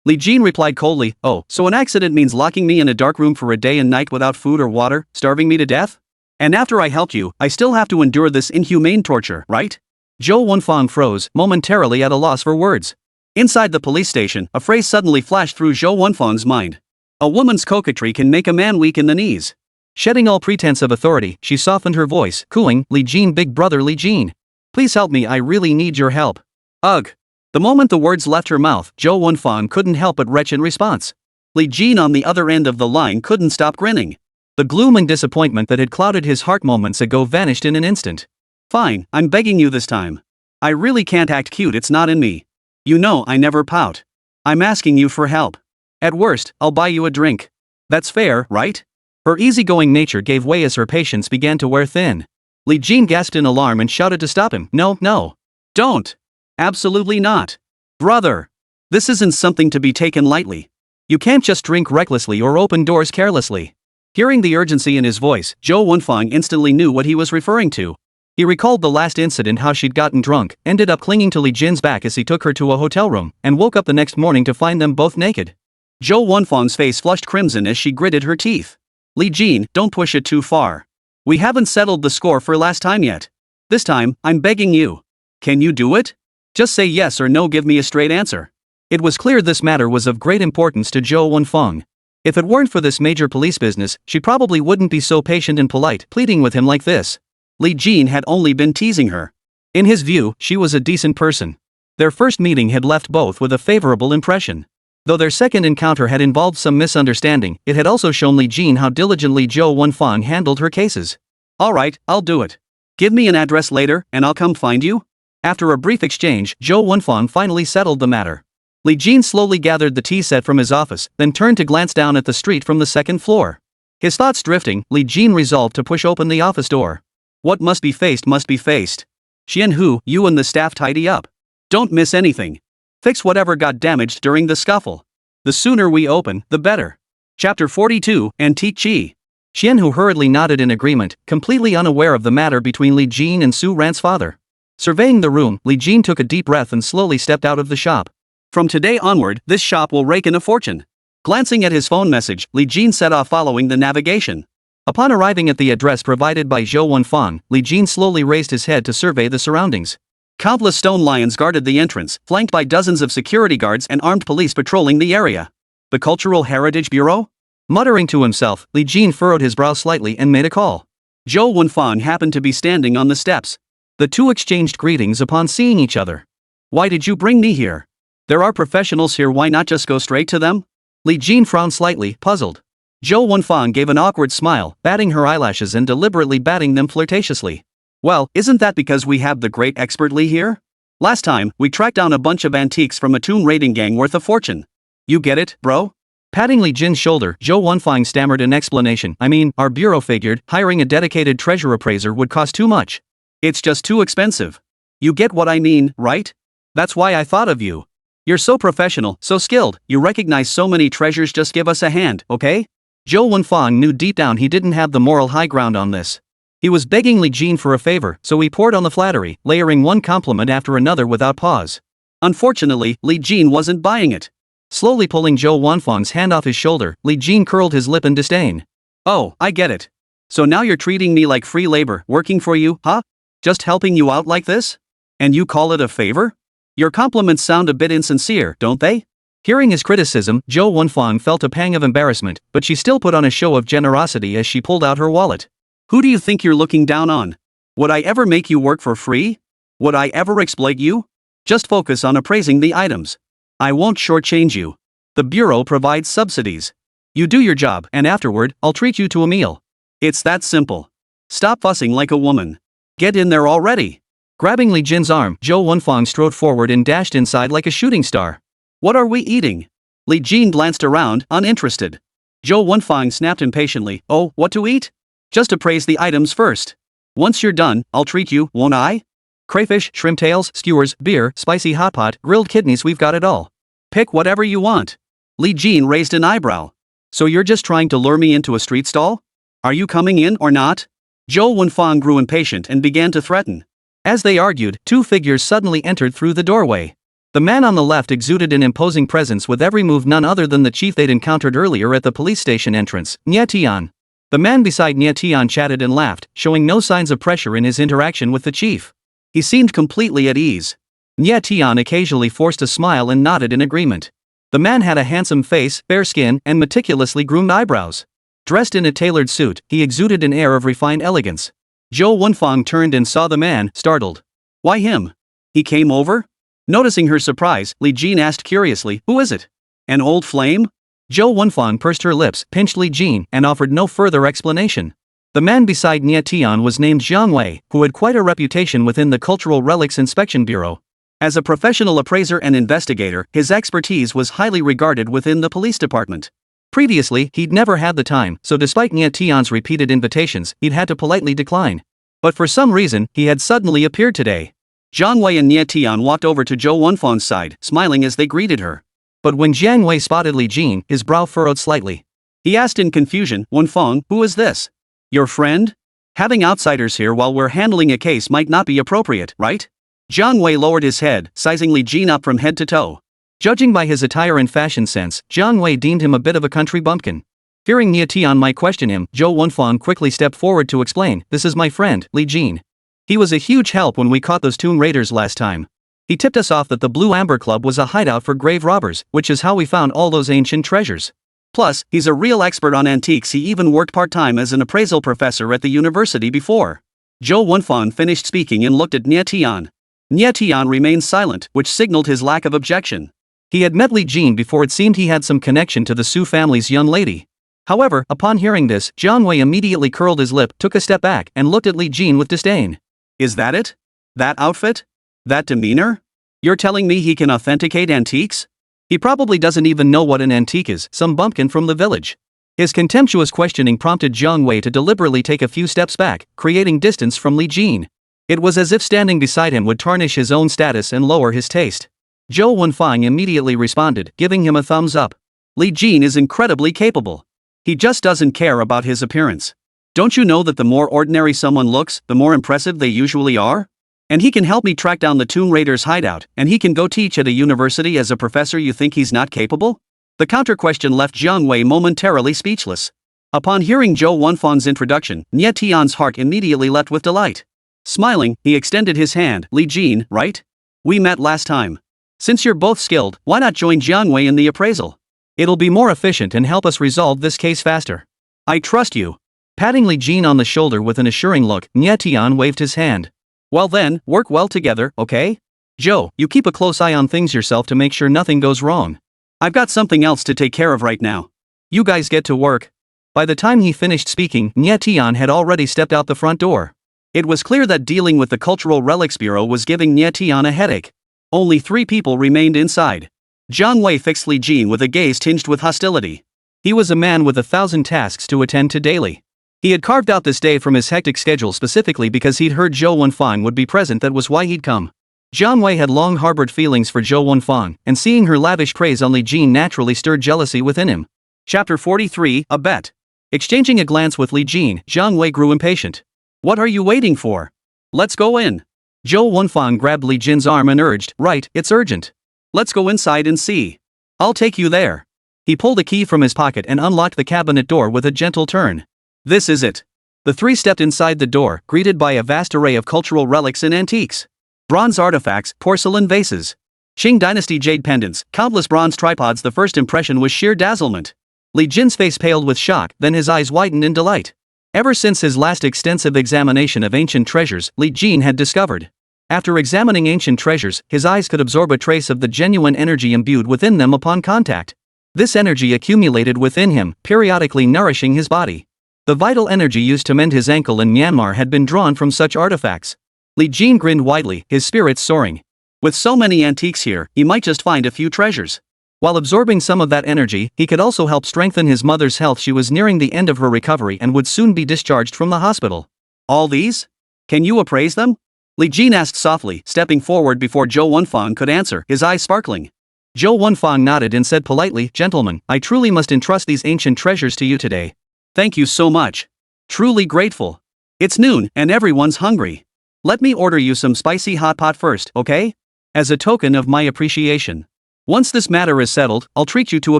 Li Jin replied coldly, oh, so an accident means locking me in a dark room for a day and night without food or water, starving me to death? And after I helped you, I still have to endure this inhumane torture, right? Zhou Wenfang froze, momentarily at a loss for words. Inside the police station, a phrase suddenly flashed through Zhou Wenfang's mind. A woman's coquetry can make a man weak in the knees. Shedding all pretense of authority, she softened her voice, cooing, Li Jin, big brother Li Jin. Please help me, I really need your help. Ugh. The moment the words left her mouth, Zhou Wenfang couldn't help but retch in response. Li Jin on the other end of the line couldn't stop grinning. The gloom and disappointment that had clouded his heart moments ago vanished in an instant. Fine, I'm begging you this time. I really can't act cute, it's not in me. You know I never pout. I'm asking you for help. At worst, I'll buy you a drink. That's fair, right? Her easygoing nature gave way as her patience began to wear thin. Li Jin gasped in alarm and shouted to stop him. No, no. Don't. Absolutely not. Brother. This isn't something to be taken lightly. You can't just drink recklessly or open doors carelessly. Hearing the urgency in his voice, Zhou Wenfang instantly knew what he was referring to. He recalled the last incident, how she'd gotten drunk, ended up clinging to Li Jin's back as he took her to a hotel room, and woke up the next morning to find them both naked. Zhou Wenfang's face flushed crimson as she gritted her teeth. Li Jin, don't push it too far. We haven't settled the score for last time yet. This time, I'm begging you. Can you do it? Just say yes or no, give me a straight answer. It was clear this matter was of great importance to Zhou Wenfang. If it weren't for this major police business, she probably wouldn't be so patient and polite, pleading with him like this. Li Jin had only been teasing her. In his view, she was a decent person. Their first meeting had left both with a favorable impression. Though their second encounter had involved some misunderstanding, it had also shown Li Jin how diligently Zhou Wenfang handled her cases. Alright, I'll do it. Give me an address later, and I'll come find you. After a brief exchange, Zhou Wenfang finally settled the matter. Li Jin slowly gathered the tea set from his office, then turned to glance down at the street from the second floor. His thoughts drifting, Li Jin resolved to push open the office door. What must be faced must be faced. Xianhu, you and the staff tidy up. Don't miss anything. Fix whatever got damaged during the scuffle. The sooner we open, the better. Chapter 42, Antique Chi. Xianhu hurriedly nodded in agreement, completely unaware of the matter between Li Jin and Su Ran's father. Surveying the room, Li Jin took a deep breath and slowly stepped out of the shop. From today onward, this shop will rake in a fortune. Glancing at his phone message, Li Jin set off following the navigation. Upon arriving at the address provided by Zhou Wenfang, Li Jin slowly raised his head to survey the surroundings. Countless stone lions guarded the entrance, flanked by dozens of security guards and armed police patrolling the area. The Cultural Heritage Bureau? Muttering to himself, Li Jin furrowed his brow slightly and made a call. Zhou Wenfang happened to be standing on the steps. The two exchanged greetings upon seeing each other. Why did you bring me here? There are professionals here, why not just go straight to them? Li Jin frowned slightly, puzzled. Zhou Wenfang gave an awkward smile, batting her eyelashes and deliberately batting them flirtatiously. Well, isn't that because we have the great expert Li here? Last time, we tracked down a bunch of antiques from a tomb raiding gang worth a fortune. You get it, bro? Patting Li Jin's shoulder, Zhou Wenfang stammered an explanation. I mean, our bureau figured hiring a dedicated treasure appraiser would cost too much. It's just too expensive. You get what I mean, right? That's why I thought of you. You're so professional, so skilled, you recognize so many treasures, just give us a hand, okay? Zhou Wenfang knew deep down he didn't have the moral high ground on this. He was begging Li Jin for a favor, so he poured on the flattery, layering one compliment after another without pause. Unfortunately, Li Jin wasn't buying it. Slowly pulling Zhou Wenfang's hand off his shoulder, Li Jin curled his lip in disdain. Oh, I get it. So now you're treating me like free labor, working for you, huh? Just helping you out like this? And you call it a favor? Your compliments sound a bit insincere, don't they? Hearing his criticism, Zhou Wenfang felt a pang of embarrassment, but she still put on a show of generosity as she pulled out her wallet. Who do you think you're looking down on? Would I ever make you work for free? Would I ever exploit you? Just focus on appraising the items. I won't shortchange you. The Bureau provides subsidies. You do your job, and afterward, I'll treat you to a meal. It's that simple. Stop fussing like a woman. Get in there already. Grabbing Li Jin's arm, Zhou Wenfang strode forward and dashed inside like a shooting star. What are we eating? Li Jin glanced around, uninterested. Zhou Wenfang snapped impatiently, oh, what to eat? Just appraise the items first. Once you're done, I'll treat you, won't I? Crayfish, shrimp tails, skewers, beer, spicy hot pot, grilled kidneys, we've got it all. Pick whatever you want. Li Jin raised an eyebrow. So you're just trying to lure me into a street stall? Are you coming in or not? Zhou Wenfang grew impatient and began to threaten. As they argued, two figures suddenly entered through the doorway. The man on the left exuded an imposing presence with every move none other than the chief they'd encountered earlier at the police station entrance, Nie Tian. The man beside Nie Tian chatted and laughed, showing no signs of pressure in his interaction with the chief. He seemed completely at ease. Nie Tian occasionally forced a smile and nodded in agreement. The man had a handsome face, fair skin, and meticulously groomed eyebrows. Dressed in a tailored suit, he exuded an air of refined elegance. Zhou Wenfang turned and saw the man, startled. Why him? He came over? Noticing her surprise, Li Jin asked curiously, who is it? An old flame? Zhou Wenfang pursed her lips, pinched Li Jin, and offered no further explanation. The man beside Nie Tian was named Jiang Wei, who had quite a reputation within the Cultural Relics Inspection Bureau. As a professional appraiser and investigator, his expertise was highly regarded within the police department. Previously, he'd never had the time, so despite Nie Tian's repeated invitations, he'd had to politely decline. But for some reason, he had suddenly appeared today. Jiang Wei and Nie Tian walked over to Zhou Wenfang's side, smiling as they greeted her. But when Jiang Wei spotted Li Jin, his brow furrowed slightly. He asked in confusion, Wenfang, who is this? Your friend? Having outsiders here while we're handling a case might not be appropriate, right? Jiang Wei lowered his head, sizing Li Jin up from head to toe. Judging by his attire and fashion sense, Jiang Wei deemed him a bit of a country bumpkin. Fearing Nie Tian might question him, Zhou Wenfang quickly stepped forward to explain, this is my friend, Li Jin. He was a huge help when we caught those Toon Raiders last time. He tipped us off that the Blue Amber Club was a hideout for grave robbers, which is how we found all those ancient treasures. Plus, he's a real expert on antiques. He even worked part-time as an appraisal professor at the university before. Zhou Wenfang finished speaking and looked at Nie Tian. Nie Tian remained silent, which signaled his lack of objection. He had met Li Jin before. It seemed he had some connection to the Su family's young lady. However, upon hearing this, Jiang Wei immediately curled his lip, took a step back, and looked at Li Jin with disdain. Is that it? That outfit? That demeanor? You're telling me he can authenticate antiques? He probably doesn't even know what an antique is, some bumpkin from the village. His contemptuous questioning prompted Jiang Wei to deliberately take a few steps back, creating distance from Li Jin. It was as if standing beside him would tarnish his own status and lower his taste. Zhou Wenfang immediately responded, giving him a thumbs up. Li Jin is incredibly capable. He just doesn't care about his appearance. Don't you know that the more ordinary someone looks, the more impressive they usually are? And he can help me track down the Toon Raiders' hideout, and he can go teach at a university as a professor. You think he's not capable? The counter-question left Jiang Wei momentarily speechless. Upon hearing Zhou Wenfang's introduction, Nie Tian's heart immediately leapt with delight. Smiling, he extended his hand. Li Jin, right? We met last time. Since you're both skilled, why not join Jiang Wei in the appraisal? It'll be more efficient and help us resolve this case faster. I trust you. Patting Li Jin on the shoulder with an assuring look, Nie Tian waved his hand. Well then, work well together, okay? Zhou, you keep a close eye on things yourself to make sure nothing goes wrong. I've got something else to take care of right now. You guys get to work. By the time he finished speaking, Nie Tian had already stepped out the front door. It was clear that dealing with the Cultural Relics Bureau was giving Nie Tian a headache. Only 3 people remained inside. Jiang Wei fixed Li Jin with a gaze tinged with hostility. He was a man with 1,000 tasks to attend to daily. He had carved out this day from his hectic schedule specifically because he'd heard Zhou Wenfang would be present. That was why he'd come. Jiang Wei had long harbored feelings for Zhou Wenfang, and seeing her lavish praise on Li Jin naturally stirred jealousy within him. Chapter 43, A Bet. Exchanging a glance with Li Jin, Jiang Wei grew impatient. What are you waiting for? Let's go in. Zhou Wenfang grabbed Li Jin's arm and urged, right, it's urgent. Let's go inside and see. I'll take you there. He pulled a key from his pocket and unlocked the cabinet door with a gentle turn. This is it. The 3 stepped inside the door, greeted by a vast array of cultural relics and antiques. Bronze artifacts, porcelain vases, Qing dynasty jade pendants, countless bronze tripods. The first impression was sheer dazzlement. Li Jin's face paled with shock, then his eyes widened in delight. Ever since his last extensive examination of ancient treasures, Li Jin had discovered. After examining ancient treasures, his eyes could absorb a trace of the genuine energy imbued within them upon contact. This energy accumulated within him, periodically nourishing his body. The vital energy used to mend his ankle in Myanmar had been drawn from such artifacts. Li Jin grinned widely, his spirits soaring. With so many antiques here, he might just find a few treasures. While absorbing some of that energy, he could also help strengthen his mother's health. She was nearing the end of her recovery and would soon be discharged from the hospital. All these? Can you appraise them? Li Jin asked softly, stepping forward before Zhou Wenfang could answer, his eyes sparkling. Zhou Wenfang nodded and said politely, "Gentlemen, I truly must entrust these ancient treasures to you today." Thank you so much. Truly grateful. It's noon, and everyone's hungry. Let me order you some spicy hot pot first, okay? As a token of my appreciation. Once this matter is settled, I'll treat you to a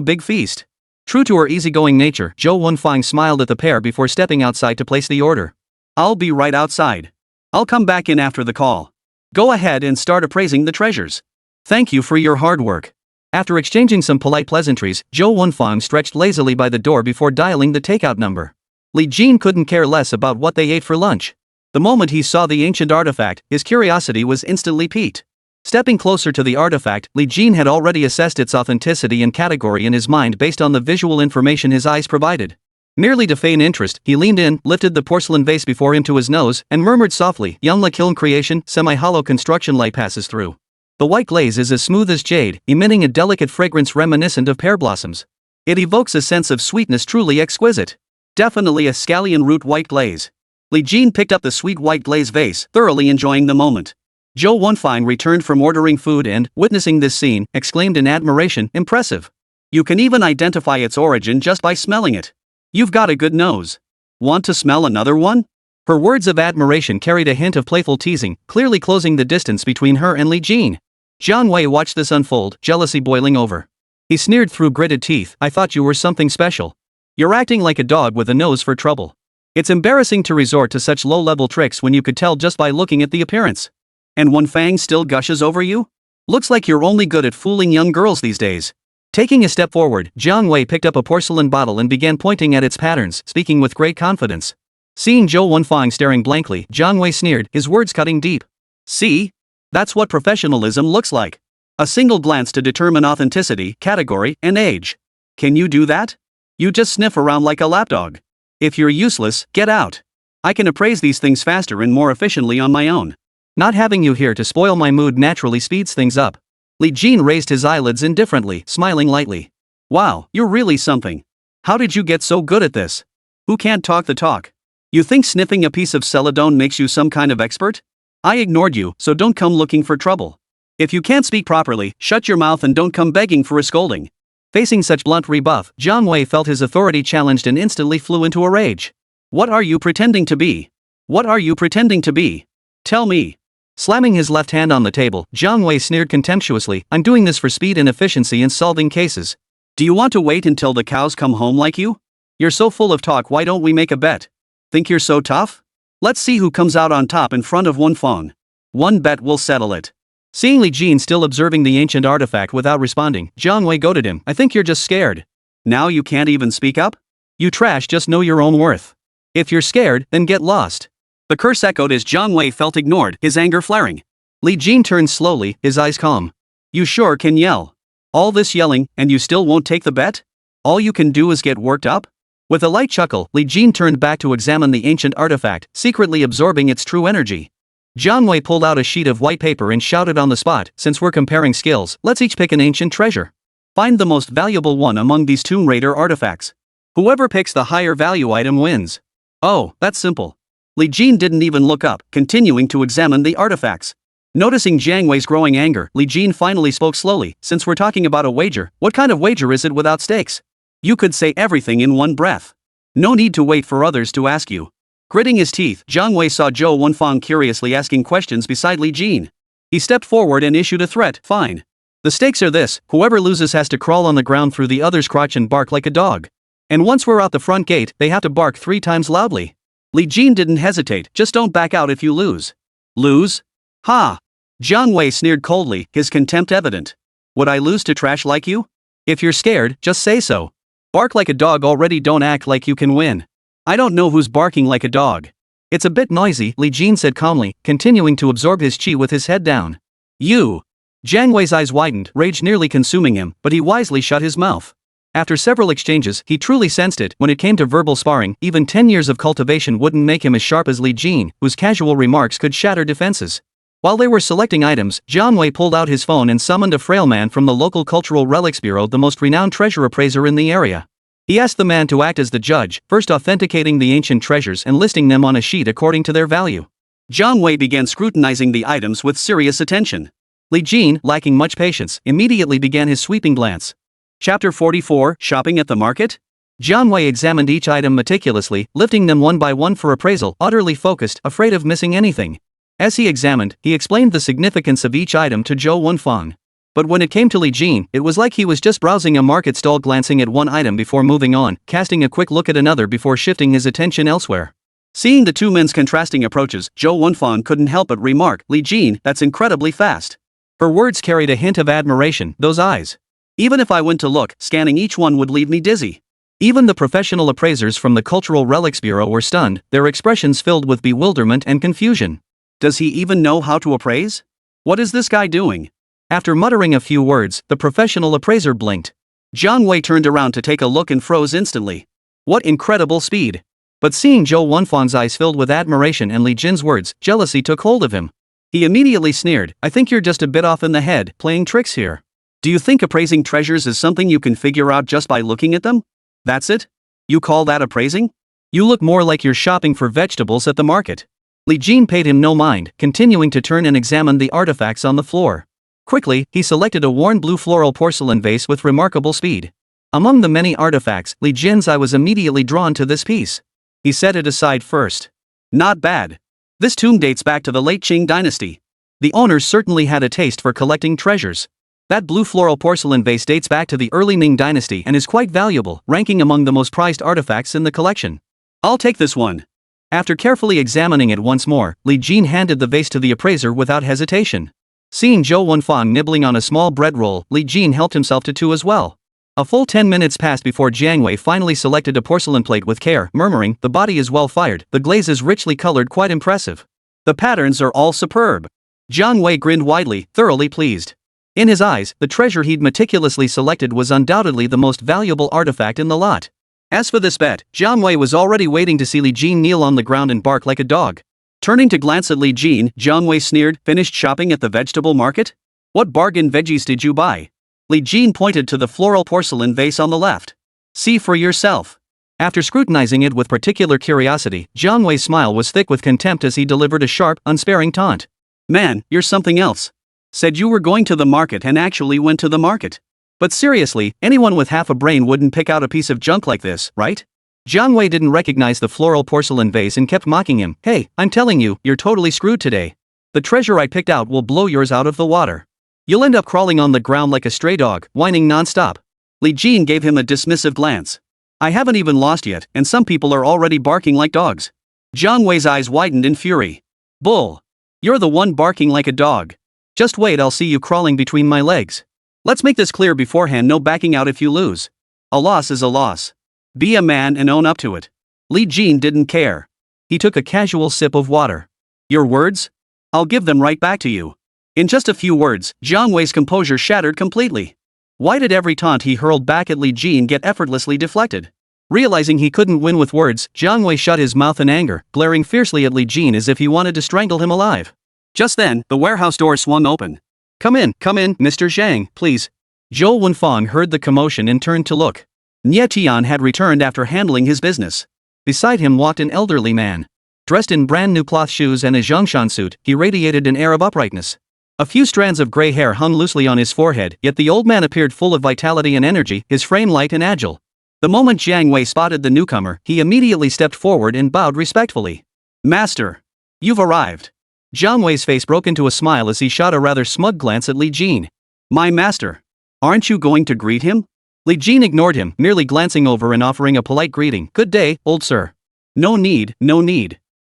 big feast. True to her easygoing nature, Zhou Wenfang smiled at the pair before stepping outside to place the order. I'll be right outside. I'll come back in after the call. Go ahead and start appraising the treasures. Thank you for your hard work. After exchanging some polite pleasantries, Zhou Wenfang stretched lazily by the door before dialing the takeout number. Li Jin couldn't care less about what they ate for lunch. The moment he saw the ancient artifact, his curiosity was instantly piqued. Stepping closer to the artifact, Li Jin had already assessed its authenticity and category in his mind based on the visual information his eyes provided. Merely to feign interest, he leaned in, lifted the porcelain vase before him to his nose, and murmured softly, "Yunla kiln creation, semi-hollow construction light passes through. The white glaze is as smooth as jade, emitting a delicate fragrance reminiscent of pear blossoms. It evokes a sense of sweetness truly exquisite. Definitely a scallion root white glaze." Li Jin picked up the sweet white glaze vase, thoroughly enjoying the moment. Zhou Wenfang returned from ordering food and, witnessing this scene, exclaimed in admiration, "Impressive. You can even identify its origin just by smelling it. You've got a good nose. Want to smell another one?" Her words of admiration carried a hint of playful teasing, clearly closing the distance between her and Li Jin. Jiang Wei watched this unfold, jealousy boiling over. He sneered through gritted teeth, "I thought you were something special. You're acting like a dog with a nose for trouble. It's embarrassing to resort to such low-level tricks when you could tell just by looking at the appearance. And Wenfang still gushes over you? Looks like you're only good at fooling young girls these days." Taking a step forward, Jiang Wei picked up a porcelain bottle and began pointing at its patterns, speaking with great confidence. Seeing Zhou Wenfang staring blankly, Jiang Wei sneered, his words cutting deep. "See? That's what professionalism looks like. A single glance to determine authenticity, category, and age. Can you do that? You just sniff around like a lapdog. If you're useless, get out. I can appraise these things faster and more efficiently on my own." "Not having you here to spoil my mood naturally speeds things up." Li Jin raised his eyelids indifferently, smiling lightly. "Wow, you're really something. How did you get so good at this? Who can't talk the talk? You think sniffing a piece of celadone makes you some kind of expert? I ignored you, so don't come looking for trouble. If you can't speak properly, shut your mouth and don't come begging for a scolding." Facing such blunt rebuff, Jiang Wei felt his authority challenged and instantly flew into a rage. "What are you pretending to be? What are you pretending to be? Tell me." Slamming his left hand on the table, Jiang Wei sneered contemptuously, "I'm doing this for speed and efficiency in solving cases." "Do you want to wait until the cows come home like you? You're so full of talk, why don't we make a bet? Think you're so tough? Let's see who comes out on top in front of Wenfang. One bet will settle it." Seeing Li Jin still observing the ancient artifact without responding, Jiang Wei goaded him, "I think you're just scared. Now you can't even speak up? You trash, just know your own worth. If you're scared, then get lost." The curse echoed as Jiang Wei felt ignored, his anger flaring. Li Jin turned slowly, his eyes calm. "You sure can yell. All this yelling, and you still won't take the bet? All you can do is get worked up?" With a light chuckle, Li Jin turned back to examine the ancient artifact, secretly absorbing its true energy. Jiang Wei pulled out a sheet of white paper and shouted on the spot, "Since we're comparing skills, let's each pick an ancient treasure. Find the most valuable one among these Tomb Raider artifacts. Whoever picks the higher value item wins." "Oh, that's simple." Li Jin didn't even look up, continuing to examine the artifacts. Noticing Jiang Wei's growing anger, Li Jin finally spoke slowly, "Since we're talking about a wager, what kind of wager is it without stakes? You could say everything in one breath. No need to wait for others to ask you." Gritting his teeth, Jiang Wei saw Zhou Wenfang curiously asking questions beside Li Jin. He stepped forward and issued a threat, "Fine. The stakes are this: whoever loses has to crawl on the ground through the other's crotch and bark like a dog. And once we're out the front gate, they have to bark 3 times loudly." Li Jin didn't hesitate, "Just don't back out if you lose." "Lose? Ha!" Jiang Wei sneered coldly, his contempt evident. "Would I lose to trash like you? If you're scared, just say so. Bark like a dog already, don't act like you can win. I don't know who's barking like a dog." "It's a bit noisy," Li Jin said calmly, continuing to absorb his chi with his head down. "You!" Jiang Wei's eyes widened, rage nearly consuming him, but he wisely shut his mouth. After several exchanges, he truly sensed it. When it came to verbal sparring, even 10 years of cultivation wouldn't make him as sharp as Li Jin, whose casual remarks could shatter defenses. While they were selecting items, Jiang Wei pulled out his phone and summoned a frail man from the local Cultural Relics Bureau, the most renowned treasure appraiser in the area. He asked the man to act as the judge, first authenticating the ancient treasures and listing them on a sheet according to their value. Jiang Wei began scrutinizing the items with serious attention. Li Jin, lacking much patience, immediately began his sweeping glance. Chapter 44, Shopping at the Market? Jiang Wei examined each item meticulously, lifting them one by one for appraisal, utterly focused, afraid of missing anything. As he examined, he explained the significance of each item to Zhou Wenfang. But when it came to Li Jin, it was like he was just browsing a market stall, glancing at one item before moving on, casting a quick look at another before shifting his attention elsewhere. Seeing the two men's contrasting approaches, Zhou Wenfang couldn't help but remark, "Li Jin, that's incredibly fast." Her words carried a hint of admiration. Those eyes. Even if I went to look, scanning each one would leave me dizzy. Even the professional appraisers from the Cultural Relics Bureau were stunned, their expressions filled with bewilderment and confusion. Does he even know how to appraise? What is this guy doing? After muttering a few words, the professional appraiser blinked. Jiang Wei turned around to take a look and froze instantly. What incredible speed! But seeing Zhou Wenfang's eyes filled with admiration and Li Jin's words, jealousy took hold of him. He immediately sneered, "I think you're just a bit off in the head, playing tricks here. Do you think appraising treasures is something you can figure out just by looking at them? That's it? You call that appraising? You look more like you're shopping for vegetables at the market." Li Jin paid him no mind, continuing to turn and examine the artifacts on the floor. Quickly, he selected a worn blue floral porcelain vase with remarkable speed. Among the many artifacts, Li Jin's eye was immediately drawn to this piece. He set it aside first. Not bad. This tomb dates back to the late Qing dynasty. The owners certainly had a taste for collecting treasures. That blue floral porcelain vase dates back to the early Ming dynasty and is quite valuable, ranking among the most prized artifacts in the collection. I'll take this one. After carefully examining it once more, Li Jin handed the vase to the appraiser without hesitation. Seeing Zhou Wenfang nibbling on a small bread roll, Li Jin helped himself to two as well. A full 10 minutes passed before Jiang Wei finally selected a porcelain plate with care, murmuring, "The body is well fired, the glaze is richly colored, quite impressive. The patterns are all superb." Jiang Wei grinned widely, thoroughly pleased. In his eyes, the treasure he'd meticulously selected was undoubtedly the most valuable artifact in the lot. As for this bet, Jiang Wei was already waiting to see Li Jin kneel on the ground and bark like a dog. Turning to glance at Li Jin, Jiang Wei sneered, "Finished shopping at the vegetable market? What bargain veggies did you buy?" Li Jin pointed to the floral porcelain vase on the left. "See for yourself." After scrutinizing it with particular curiosity, Jiang Wei's smile was thick with contempt as he delivered a sharp, unsparing taunt. "Man, you're something else. Said you were going to the market and actually went to the market. But seriously, anyone with half a brain wouldn't pick out a piece of junk like this, right?" Jiang Wei didn't recognize the floral porcelain vase and kept mocking him. "Hey, I'm telling you, you're totally screwed today. The treasure I picked out will blow yours out of the water. You'll end up crawling on the ground like a stray dog, whining non-stop." Li Jin gave him a dismissive glance. "I haven't even lost yet, and some people are already barking like dogs." Jiang Wei's eyes widened in fury. "Bull. You're the one barking like a dog. Just wait, I'll see you crawling between my legs. Let's make this clear beforehand, no backing out if you lose. A loss is a loss. Be a man and own up to it." Li Jin didn't care. He took a casual sip of water. "Your words? I'll give them right back to you." In just a few words, Jiang Wei's composure shattered completely. Why did every taunt he hurled back at Li Jin get effortlessly deflected? Realizing he couldn't win with words, Jiang Wei shut his mouth in anger, glaring fiercely at Li Jin as if he wanted to strangle him alive. Just then, the warehouse door swung open. Come in, Mr. Zhang, please." Zhou Wenfang heard the commotion and turned to look. Nie Tian had returned after handling his business. Beside him walked an elderly man. Dressed in brand new cloth shoes and a Zhongshan suit, he radiated an air of uprightness. A few strands of gray hair hung loosely on his forehead, yet the old man appeared full of vitality and energy, his frame light and agile. The moment Jiang Wei spotted the newcomer, he immediately stepped forward and bowed respectfully. "Master, you've arrived." Jiang Wei's face broke into a smile as he shot a rather smug glance at Li Jin. "My master. Aren't you going to greet him?" Li Jin ignored him, merely glancing over and offering a polite greeting. "Good day, old sir." No need.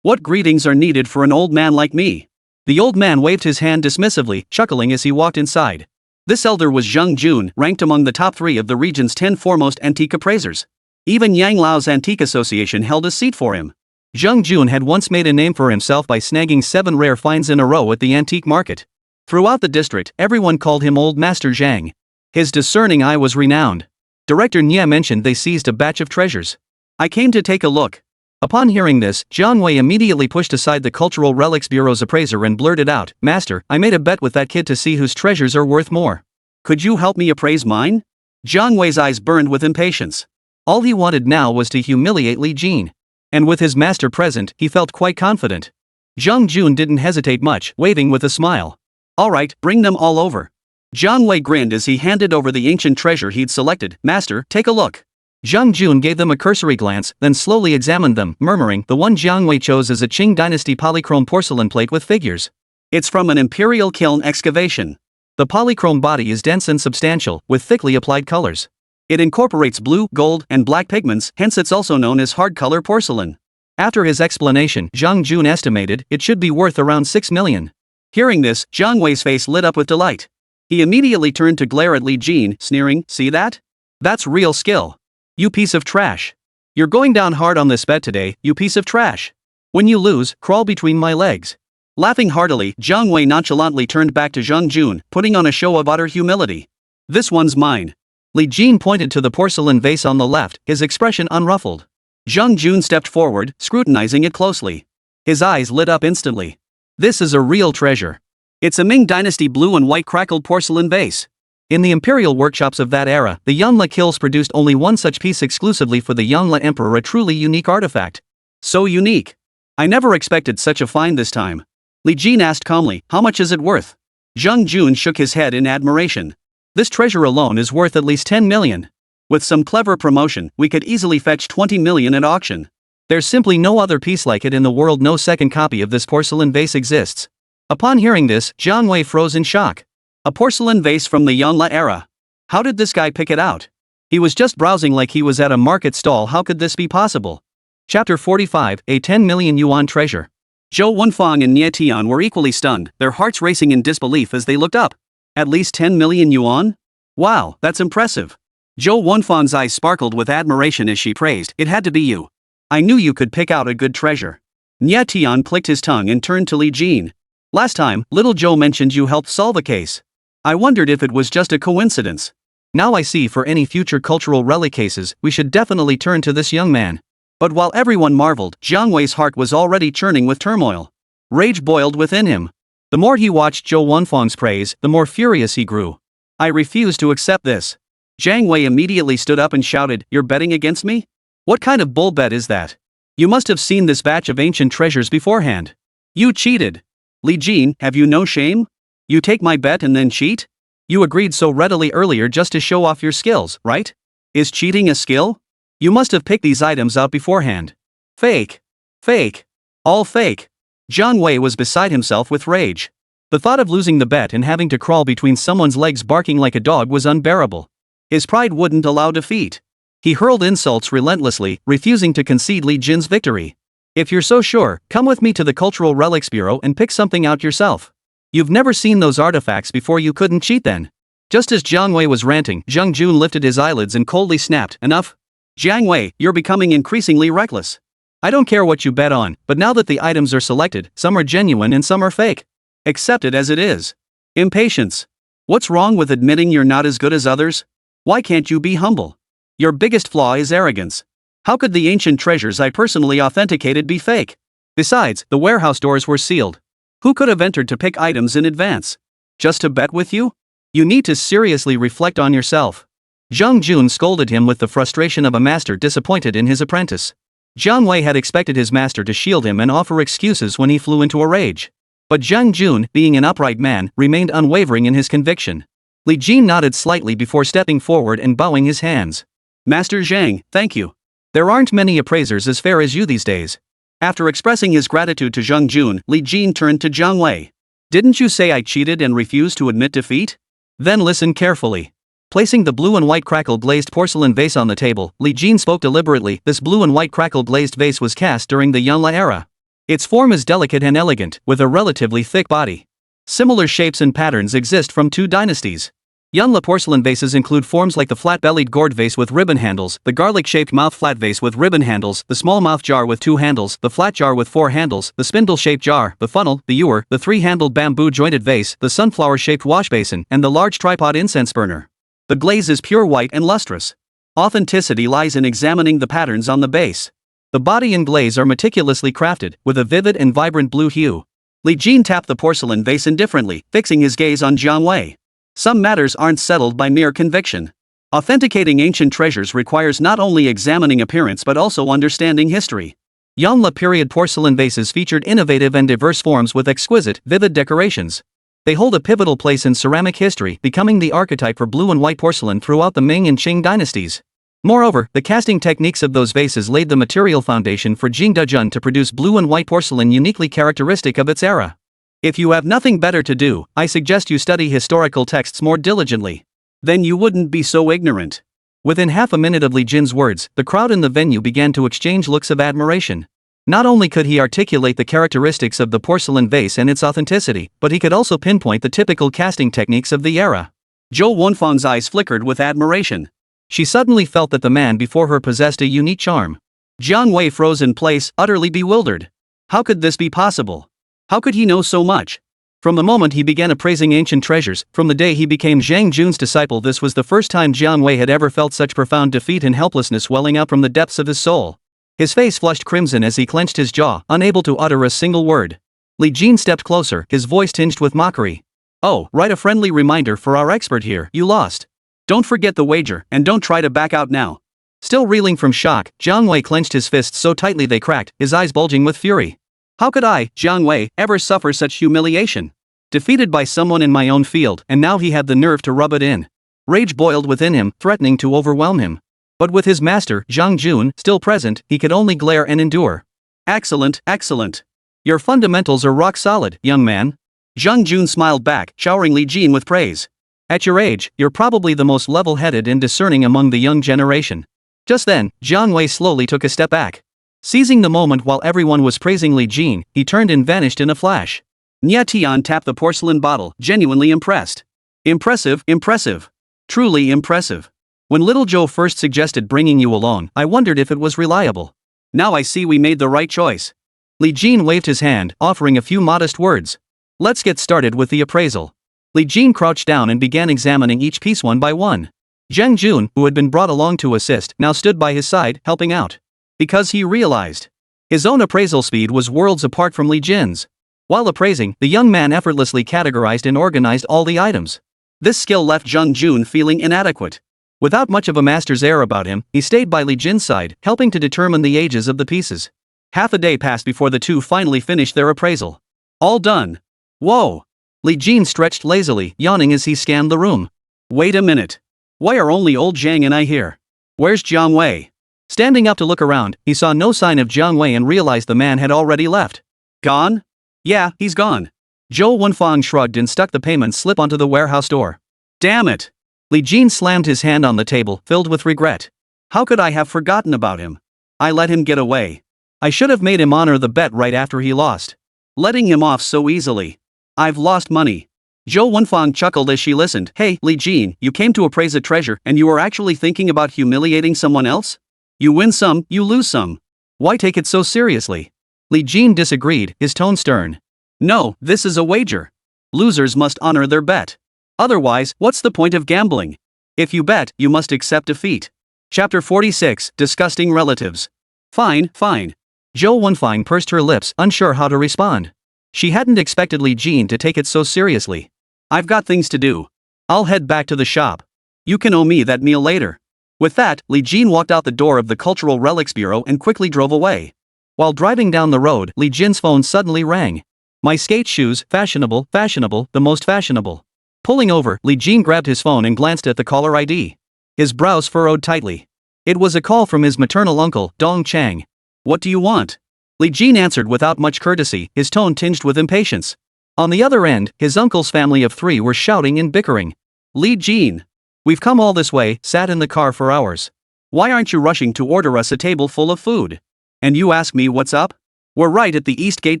What greetings are needed for an old man like me?" The old man waved his hand dismissively, chuckling as he walked inside. This elder was Zheng Jun, ranked among the top 3 of the region's 10 foremost antique appraisers. Even Yang Lao's Antique Association held a seat for him. Zheng Jun had once made a name for himself by snagging 7 rare finds in a row at the antique market. Throughout the district, everyone called him Old Master Zhang. His discerning eye was renowned. Director Nye mentioned they seized a batch of treasures. I came to take a look. Upon hearing this, Jiang Wei immediately pushed aside the Cultural Relics Bureau's appraiser and blurted out, "Master, I made a bet with that kid to see whose treasures are worth more. Could you help me appraise mine?" Jiang Wei's eyes burned with impatience. All he wanted now was to humiliate Li Jin. And with his master present, he felt quite confident. Zhang Jun didn't hesitate much, waving with a smile. "All right, bring them all over." Jiang Wei grinned as he handed over the ancient treasure he'd selected. "Master, take a look." Zhang Jun gave them a cursory glance, then slowly examined them, murmuring, "The one Jiang Wei chose is a Qing dynasty polychrome porcelain plate with figures. It's from an imperial kiln excavation. The polychrome body is dense and substantial, with thickly applied colors. It incorporates blue, gold, and black pigments, hence it's also known as hard-color porcelain." After his explanation, Zhang Jun estimated it should be worth around 6 million. Hearing this, Jiang Wei's face lit up with delight. He immediately turned to glare at Li Jin, sneering, "See that? That's real skill. You piece of trash. You're going down hard on this bet today, you piece of trash. When you lose, crawl between my legs." Laughing heartily, Jiang Wei nonchalantly turned back to Zhang Jun, putting on a show of utter humility. "This one's mine." Li Jin pointed to the porcelain vase on the left, his expression unruffled. Zhang Jun stepped forward, scrutinizing it closely. His eyes lit up instantly. "This is a real treasure. It's a Ming Dynasty blue and white crackled porcelain vase. In the imperial workshops of that era, the Yongle Kilns produced only one such piece exclusively for the Yongle Emperor, a truly unique artifact. So unique. I never expected such a find this time." Li Jin asked calmly, "How much is it worth?" Zhang Jun shook his head in admiration. "This treasure alone is worth at least 10 million. With some clever promotion, we could easily fetch 20 million at auction. There's simply no other piece like it in the world. No second copy of this porcelain vase exists." Upon hearing this, Jiang Wei froze in shock. A porcelain vase from the Yongle era. How did this guy pick it out? He was just browsing like he was at a market stall. How could this be possible? Chapter 45, a 10 million yuan treasure. Zhou Wenfang and Nie Tian were equally stunned, their hearts racing in disbelief as they looked up. At least 10 million yuan? Wow, that's impressive. Zhou Wenfang's eyes sparkled with admiration as she praised, "It had to be you. I knew you could pick out a good treasure." Nie Tian clicked his tongue and turned to Li Jin. "Last time, little Zhou mentioned you helped solve a case. I wondered if it was just a coincidence. Now I see for any future cultural relic cases, we should definitely turn to this young man." But while everyone marveled, Jiang Wei's heart was already churning with turmoil. Rage boiled within him. The more he watched Zhou Wenfang's praise, the more furious he grew. "I refuse to accept this." Jiang Wei immediately stood up and shouted, "You're betting against me? What kind of bull bet is that? You must have seen this batch of ancient treasures beforehand. You cheated. Li Jin, have you no shame? You take my bet and then cheat? You agreed so readily earlier just to show off your skills, right? Is cheating a skill? You must have picked these items out beforehand. Fake. Fake. All fake." Jiang Wei was beside himself with rage. The thought of losing the bet and having to crawl between someone's legs barking like a dog was unbearable. His pride wouldn't allow defeat. He hurled insults relentlessly, refusing to concede Li Jin's victory. "If you're so sure, come with me to the Cultural Relics Bureau and pick something out yourself. You've never seen those artifacts before. You couldn't cheat then." Just as Jiang Wei was ranting, Zhang Jun lifted his eyelids and coldly snapped, "Enough. Jiang Wei, you're becoming increasingly reckless. I don't care what you bet on, but now that the items are selected, some are genuine and some are fake. Accept it as it is." Impatience. What's wrong with admitting you're not as good as others? Why can't you be humble? Your biggest flaw is arrogance. How could the ancient treasures I personally authenticated be fake? Besides, the warehouse doors were sealed. Who could have entered to pick items in advance? Just to bet with you? You need to seriously reflect on yourself. Zhang Jun scolded him with the frustration of a master disappointed in his apprentice. Jiang Wei had expected his master to shield him and offer excuses when he flew into a rage. But Zhang Jun, being an upright man, remained unwavering in his conviction. Li Jin nodded slightly before stepping forward and bowing his hands. "Master Zhang, thank you. There aren't many appraisers as fair as you these days." After expressing his gratitude to Zhang Jun, Li Jin turned to Jiang Wei. "Didn't you say I cheated and refused to admit defeat? Then listen carefully." Placing the blue and white crackle glazed porcelain vase on the table, Li Jin spoke deliberately. "This blue and white crackle glazed vase was cast during the Yongle era. Its form is delicate and elegant, with a relatively thick body. Similar shapes and patterns exist from two dynasties. Yongle porcelain vases include forms like the flat-bellied gourd vase with ribbon handles, the garlic-shaped mouth flat vase with ribbon handles, the small mouth jar with 2 handles, the flat jar with 4 handles, the spindle-shaped jar, the funnel, the ewer, the 3-handled bamboo-jointed vase, the sunflower-shaped wash basin, and the large tripod incense burner. The glaze is pure white and lustrous. Authenticity lies in examining the patterns on the base. The body and glaze are meticulously crafted, with a vivid and vibrant blue hue. Li Jin tapped the porcelain vase indifferently, fixing his gaze on Jiang Wei. Some matters aren't settled by mere conviction. Authenticating ancient treasures requires not only examining appearance but also understanding history. Yongle period porcelain vases featured innovative and diverse forms with exquisite, vivid decorations. They hold a pivotal place in ceramic history, becoming the archetype for blue and white porcelain throughout the Ming and Qing dynasties. Moreover, the casting techniques of those vases laid the material foundation for Jingdezhen to produce blue and white porcelain uniquely characteristic of its era. If you have nothing better to do, I suggest you study historical texts more diligently. Then you wouldn't be so ignorant. Within half a minute of Li Jin's words, the crowd in the venue began to exchange looks of admiration. Not only could he articulate the characteristics of the porcelain vase and its authenticity, but he could also pinpoint the typical casting techniques of the era. Zhou Wenfang's eyes flickered with admiration. She suddenly felt that the man before her possessed a unique charm. Jiang Wei froze in place, utterly bewildered. How could this be possible? How could he know so much? From the moment he began appraising ancient treasures, from the day he became Zhang Jun's disciple, this was the first time Jiang Wei had ever felt such profound defeat and helplessness welling out from the depths of his soul. His face flushed crimson as he clenched his jaw, unable to utter a single word. Li Jin stepped closer, his voice tinged with mockery. Oh, right, a friendly reminder for our expert here, you lost. Don't forget the wager, and don't try to back out now. Still reeling from shock, Jiang Wei clenched his fists so tightly they cracked, his eyes bulging with fury. How could I, Jiang Wei, ever suffer such humiliation? Defeated by someone in my own field, and now he had the nerve to rub it in. Rage boiled within him, threatening to overwhelm him. But with his master, Zhang Jun, still present, he could only glare and endure. Excellent, excellent. Your fundamentals are rock solid, young man. Zhang Jun smiled back, showering Li Jin with praise. At your age, you're probably the most level-headed and discerning among the young generation. Just then, Jiang Wei slowly took a step back. Seizing the moment while everyone was praising Li Jin, he turned and vanished in a flash. Nya Tian tapped the porcelain bottle, genuinely impressed. Impressive, impressive. Truly impressive. When little Joe first suggested bringing you along, I wondered if it was reliable. Now I see we made the right choice. Li Jin waved his hand, offering a few modest words. Let's get started with the appraisal. Li Jin crouched down and began examining each piece one by one. Zhang Jun, who had been brought along to assist, now stood by his side, helping out. Because he realized his own appraisal speed was worlds apart from Li Jin's. While appraising, the young man effortlessly categorized and organized all the items. This skill left Zhang Jun feeling inadequate. Without much of a master's air about him, he stayed by Li Jin's side, helping to determine the ages of the pieces. Half a day passed before the two finally finished their appraisal. All done. Whoa! Li Jin stretched lazily, yawning as he scanned the room. Wait a minute. Why are only old Zhang and I here? Where's Jiang Wei? Standing up to look around, he saw no sign of Jiang Wei and realized the man had already left. Gone? Yeah, he's gone. Zhou Wenfang shrugged and stuck the payment slip onto the warehouse door. Damn it! Li Jin slammed his hand on the table, filled with regret. How could I have forgotten about him? I let him get away. I should have made him honor the bet right after he lost. Letting him off so easily. I've lost money. Zhou Wenfang chuckled as she listened. Hey, Li Jin, you came to appraise a treasure and you were actually thinking about humiliating someone else? You win some, you lose some. Why take it so seriously? Li Jin disagreed, his tone stern. No, this is a wager. Losers must honor their bet. Otherwise, what's the point of gambling? If you bet, you must accept defeat. Chapter 46, Disgusting Relatives. Fine, fine. Zhou Wenfang pursed her lips, unsure how to respond. She hadn't expected Li Jin to take it so seriously. I've got things to do. I'll head back to the shop. You can owe me that meal later. With that, Li Jin walked out the door of the Cultural Relics Bureau and quickly drove away. While driving down the road, Li Jin's phone suddenly rang. My skate shoes, fashionable, fashionable, the most fashionable. Pulling over, Li Jin grabbed his phone and glanced at the caller ID. His brows furrowed tightly. It was a call from his maternal uncle, Dong Chang. What do you want? Li Jin answered without much courtesy, his tone tinged with impatience. On the other end, his uncle's family of three were shouting and bickering. Li Jin! We've come all this way, sat in the car for hours. Why aren't you rushing to order us a table full of food? And you ask me what's up? We're right at the East Gate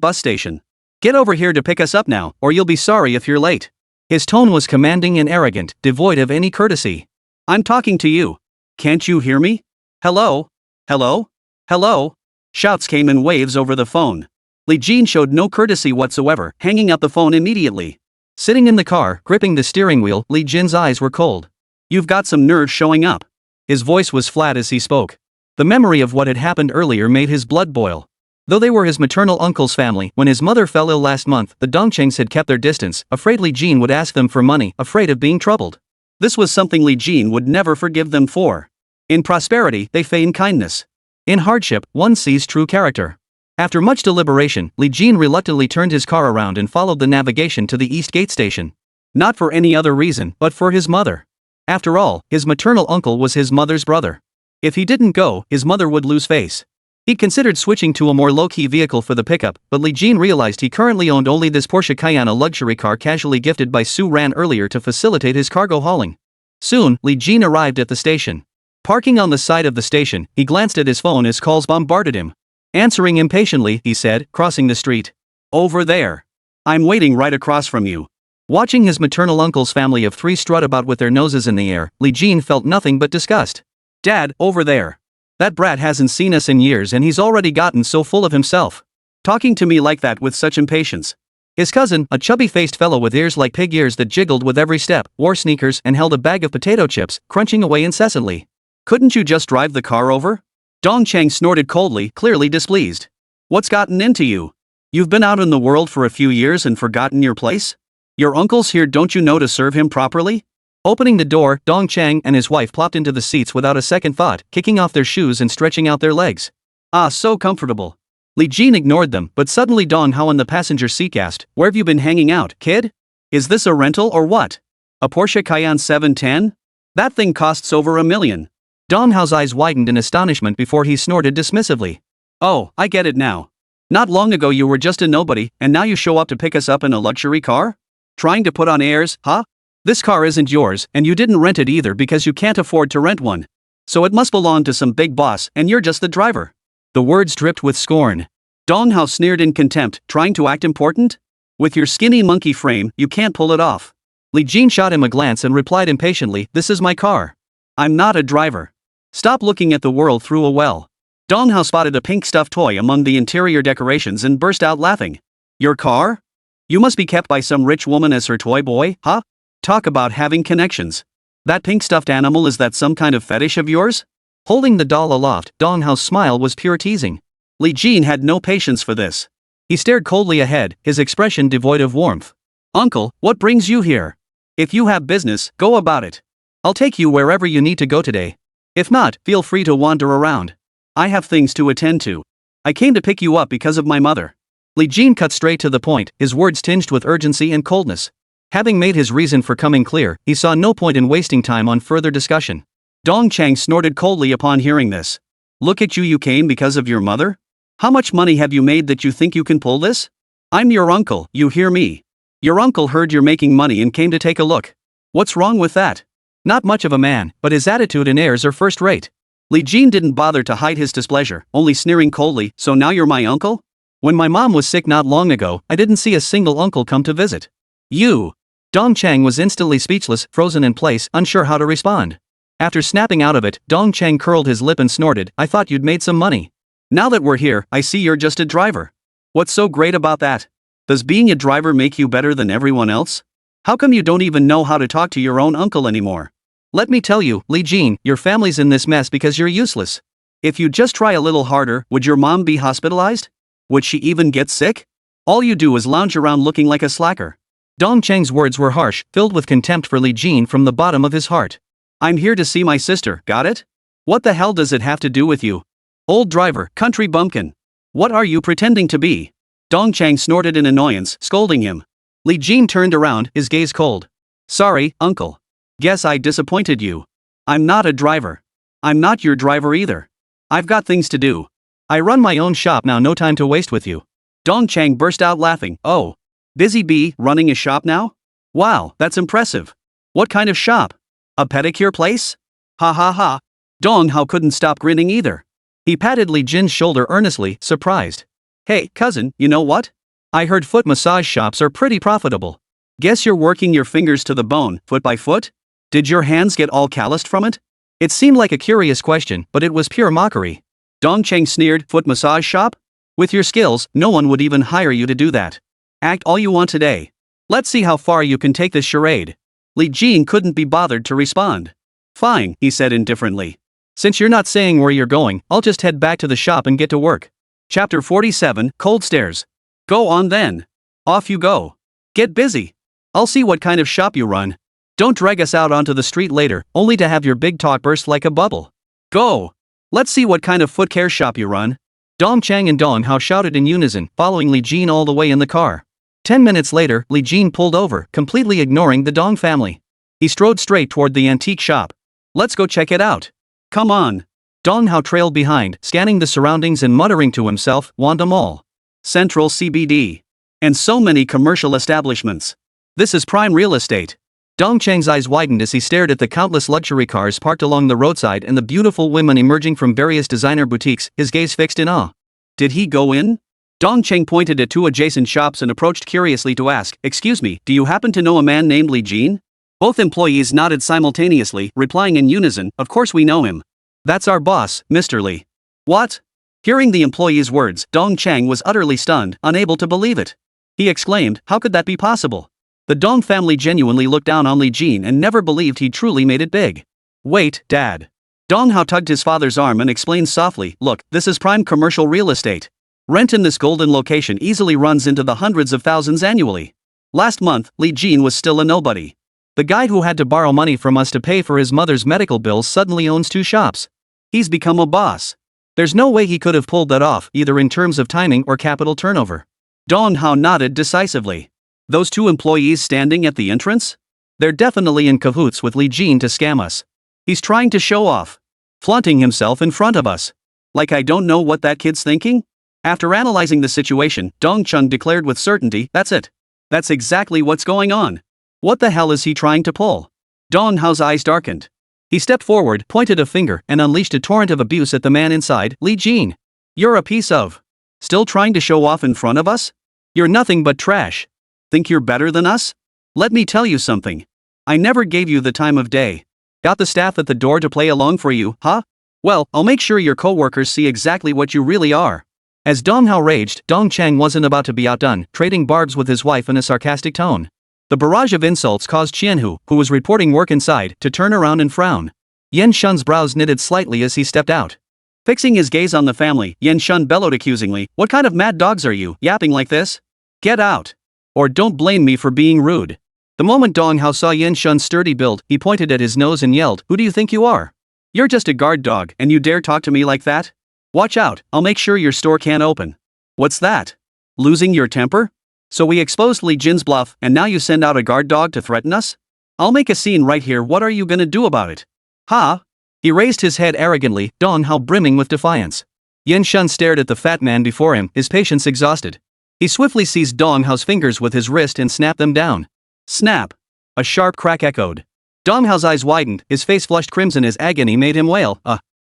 bus station. Get over here to pick us up now, or you'll be sorry if you're late. His tone was commanding and arrogant, devoid of any courtesy. I'm talking to you. Can't you hear me? Hello? Hello? Hello? Shouts came in waves over the phone. Li Jin showed no courtesy whatsoever, hanging up the phone immediately. Sitting in the car, gripping the steering wheel, Li Jin's eyes were cold. You've got some nerve showing up. His voice was flat as he spoke. The memory of what had happened earlier made his blood boil. Though they were his maternal uncle's family, when his mother fell ill last month, the Dongchengs had kept their distance, afraid Li Jin would ask them for money, afraid of being troubled. This was something Li Jin would never forgive them for. In prosperity, they feign kindness. In hardship, one sees true character. After much deliberation, Li Jin reluctantly turned his car around and followed the navigation to the East Gate station. Not for any other reason, but for his mother. After all, his maternal uncle was his mother's brother. If he didn't go, his mother would lose face. He considered switching to a more low-key vehicle for the pickup, but Li Jin realized he currently owned only this Porsche Cayenne, a luxury car casually gifted by Su Ran earlier to facilitate his cargo hauling. Soon, Li Jin arrived at the station. Parking on the side of the station, he glanced at his phone as calls bombarded him. Answering impatiently, he said, crossing the street. "Over there. I'm waiting right across from you." Watching his maternal uncle's family of 3 strut about with their noses in the air, Li Jin felt nothing but disgust. "Dad, over there. That brat hasn't seen us in years and he's already gotten so full of himself. Talking to me like that with such impatience." His cousin, a chubby-faced fellow with ears like pig ears that jiggled with every step, wore sneakers and held a bag of potato chips, crunching away incessantly. "Couldn't you just drive the car over?" Dongcheng snorted coldly, clearly displeased. "What's gotten into you? You've been out in the world for a few years and forgotten your place? Your uncle's here, don't you know to serve him properly?" Opening the door, Dongcheng and his wife plopped into the seats without a second thought, kicking off their shoes and stretching out their legs. "Ah, so comfortable." Li Jin ignored them, but suddenly Dong Hao in the passenger seat gasped, "Where've you been hanging out, kid? Is this a rental or what? A Porsche Cayenne 710? That thing costs over $1 million. Dong Hao's eyes widened in astonishment before he snorted dismissively. "Oh, I get it now. Not long ago you were just a nobody, and now you show up to pick us up in a luxury car? Trying to put on airs, huh? This car isn't yours, and you didn't rent it either because you can't afford to rent one. So it must belong to some big boss, and you're just the driver." The words dripped with scorn. Dong Hao sneered in contempt, trying to act important? "With your skinny monkey frame, you can't pull it off." Li Jin shot him a glance and replied impatiently, "This is my car. I'm not a driver. Stop looking at the world through a well." Dong Hao spotted a pink stuffed toy among the interior decorations and burst out laughing. "Your car? You must be kept by some rich woman as her toy boy, huh? Talk about having connections. That pink stuffed animal, is that some kind of fetish of yours?" Holding the doll aloft, Dong Hao's smile was pure teasing. Li Jin had no patience for this. He stared coldly ahead, his expression devoid of warmth. "Uncle, what brings you here? If you have business, go about it. I'll take you wherever you need to go today. If not, feel free to wander around. I have things to attend to. I came to pick you up because of my mother." Li Jin cut straight to the point, his words tinged with urgency and coldness. Having made his reason for coming clear, he saw no point in wasting time on further discussion. Dong Chang snorted coldly upon hearing this. "Look at you, you came because of your mother? How much money have you made that you think you can pull this? I'm your uncle, you hear me? Your uncle heard you're making money and came to take a look. What's wrong with that?" Not much of a man, but his attitude and airs are first rate. Li Jin didn't bother to hide his displeasure, only sneering coldly, "So now you're my uncle? When my mom was sick not long ago, I didn't see a single uncle come to visit. You." Dong Chang was instantly speechless, frozen in place, unsure how to respond. After snapping out of it, Dong Chang curled his lip and snorted, "I thought you'd made some money. Now that we're here, I see you're just a driver. What's so great about that? Does being a driver make you better than everyone else? How come you don't even know how to talk to your own uncle anymore? Let me tell you, Li Jin, your family's in this mess because you're useless. If you just try a little harder, would your mom be hospitalized? Would she even get sick? All you do is lounge around looking like a slacker." Dong Chang's words were harsh, filled with contempt for Li Jin from the bottom of his heart. "I'm here to see my sister, got it? What the hell does it have to do with you? Old driver, country bumpkin. What are you pretending to be?" Dong Chang snorted in annoyance, scolding him. Li Jin turned around, his gaze cold. "Sorry, uncle. Guess I disappointed you. I'm not a driver. I'm not your driver either. I've got things to do. I run my own shop now, no time to waste with you." Dong Chang burst out laughing. "Oh. Busy bee, running a shop now? Wow, that's impressive. What kind of shop? A pedicure place? Ha ha ha." Dong Hao couldn't stop grinning either. He patted Li Jin's shoulder earnestly, surprised. "Hey, cousin, you know what? I heard foot massage shops are pretty profitable. Guess you're working your fingers to the bone, foot by foot? Did your hands get all calloused from it?" It seemed like a curious question, but it was pure mockery. Dong Chang sneered, "Foot massage shop? With your skills, no one would even hire you to do that. Act all you want today. Let's see how far you can take this charade." Li Jin couldn't be bothered to respond. Fine, he said indifferently. Since you're not saying where you're going, I'll just head back to the shop and get to work. Chapter 47, Cold Stares. Go on then. Off you go. Get busy. I'll see what kind of shop you run. Don't drag us out onto the street later, only to have your big talk burst like a bubble. Go. Let's see what kind of foot care shop you run. Dong Chang and Dong Hao shouted in unison, following Li Jin all the way in the car. 10 minutes later, Li Jin pulled over, completely ignoring the Dong family. He strode straight toward the antique shop. Let's go check it out. Come on. Dong Hao trailed behind, scanning the surroundings and muttering to himself, Wanda Mall. Central CBD. And so many commercial establishments. This is prime real estate. Dong Chang's eyes widened as he stared at the countless luxury cars parked along the roadside and the beautiful women emerging from various designer boutiques, his gaze fixed in awe. Did he go in? Dong Chang pointed at two adjacent shops and approached curiously to ask, "Excuse me, do you happen to know a man named Li Jin?" Both employees nodded simultaneously, replying in unison, "Of course we know him. That's our boss, Mr. Li." What? Hearing the employee's words, Dong Chang was utterly stunned, unable to believe it. He exclaimed, "How could that be possible?" The Dong family genuinely looked down on Li Jin and never believed he truly made it big. "Wait, Dad." Dong Hao tugged his father's arm and explained softly, "Look, this is prime commercial real estate. Rent in this golden location easily runs into the hundreds of thousands annually. Last month, Li Jin was still a nobody. The guy who had to borrow money from us to pay for his mother's medical bills suddenly owns 2 shops. He's become a boss. There's no way he could have pulled that off, either in terms of timing or capital turnover." Dong Hao nodded decisively. Those 2 employees standing at the entrance? They're definitely in cahoots with Li Jin to scam us. He's trying to show off. Flaunting himself in front of us. Like I don't know what that kid's thinking? After analyzing the situation, Dong Chung declared with certainty, "That's it. That's exactly what's going on. What the hell is he trying to pull?" Dong Hao's eyes darkened. He stepped forward, pointed a finger, and unleashed a torrent of abuse at the man inside. "Li Jin, you're a piece of... Still trying to show off in front of us? You're nothing but trash. Think you're better than us? Let me tell you something. I never gave you the time of day. Got the staff at the door to play along for you, huh? Well, I'll make sure your co-workers see exactly what you really are." As Dong Hao raged, Dong Chang wasn't about to be outdone, trading barbs with his wife in a sarcastic tone. The barrage of insults caused Qianhu, who was reporting work inside, to turn around and frown. Yan Shun's brows knitted slightly as he stepped out. Fixing his gaze on the family, Yan Shun bellowed accusingly, "What kind of mad dogs are you, yapping like this? Get out. Or don't blame me for being rude." The moment Dong Hao saw Yan Shun's sturdy build, he pointed at his nose and yelled, "Who do you think you are? You're just a guard dog, and you dare talk to me like that? Watch out, I'll make sure your store can't open." "What's that? Losing your temper? So we exposed Li Jin's bluff, and now you send out a guard dog to threaten us? I'll make a scene right here, what are you gonna do about it? Ha?" He raised his head arrogantly, Dong Hao brimming with defiance. Yan Shun stared at the fat man before him, his patience exhausted. He swiftly seized Dong Hao's fingers with his wrist and snapped them down. Snap! A sharp crack echoed. Dong Hao's eyes widened, his face flushed crimson as agony made him wail,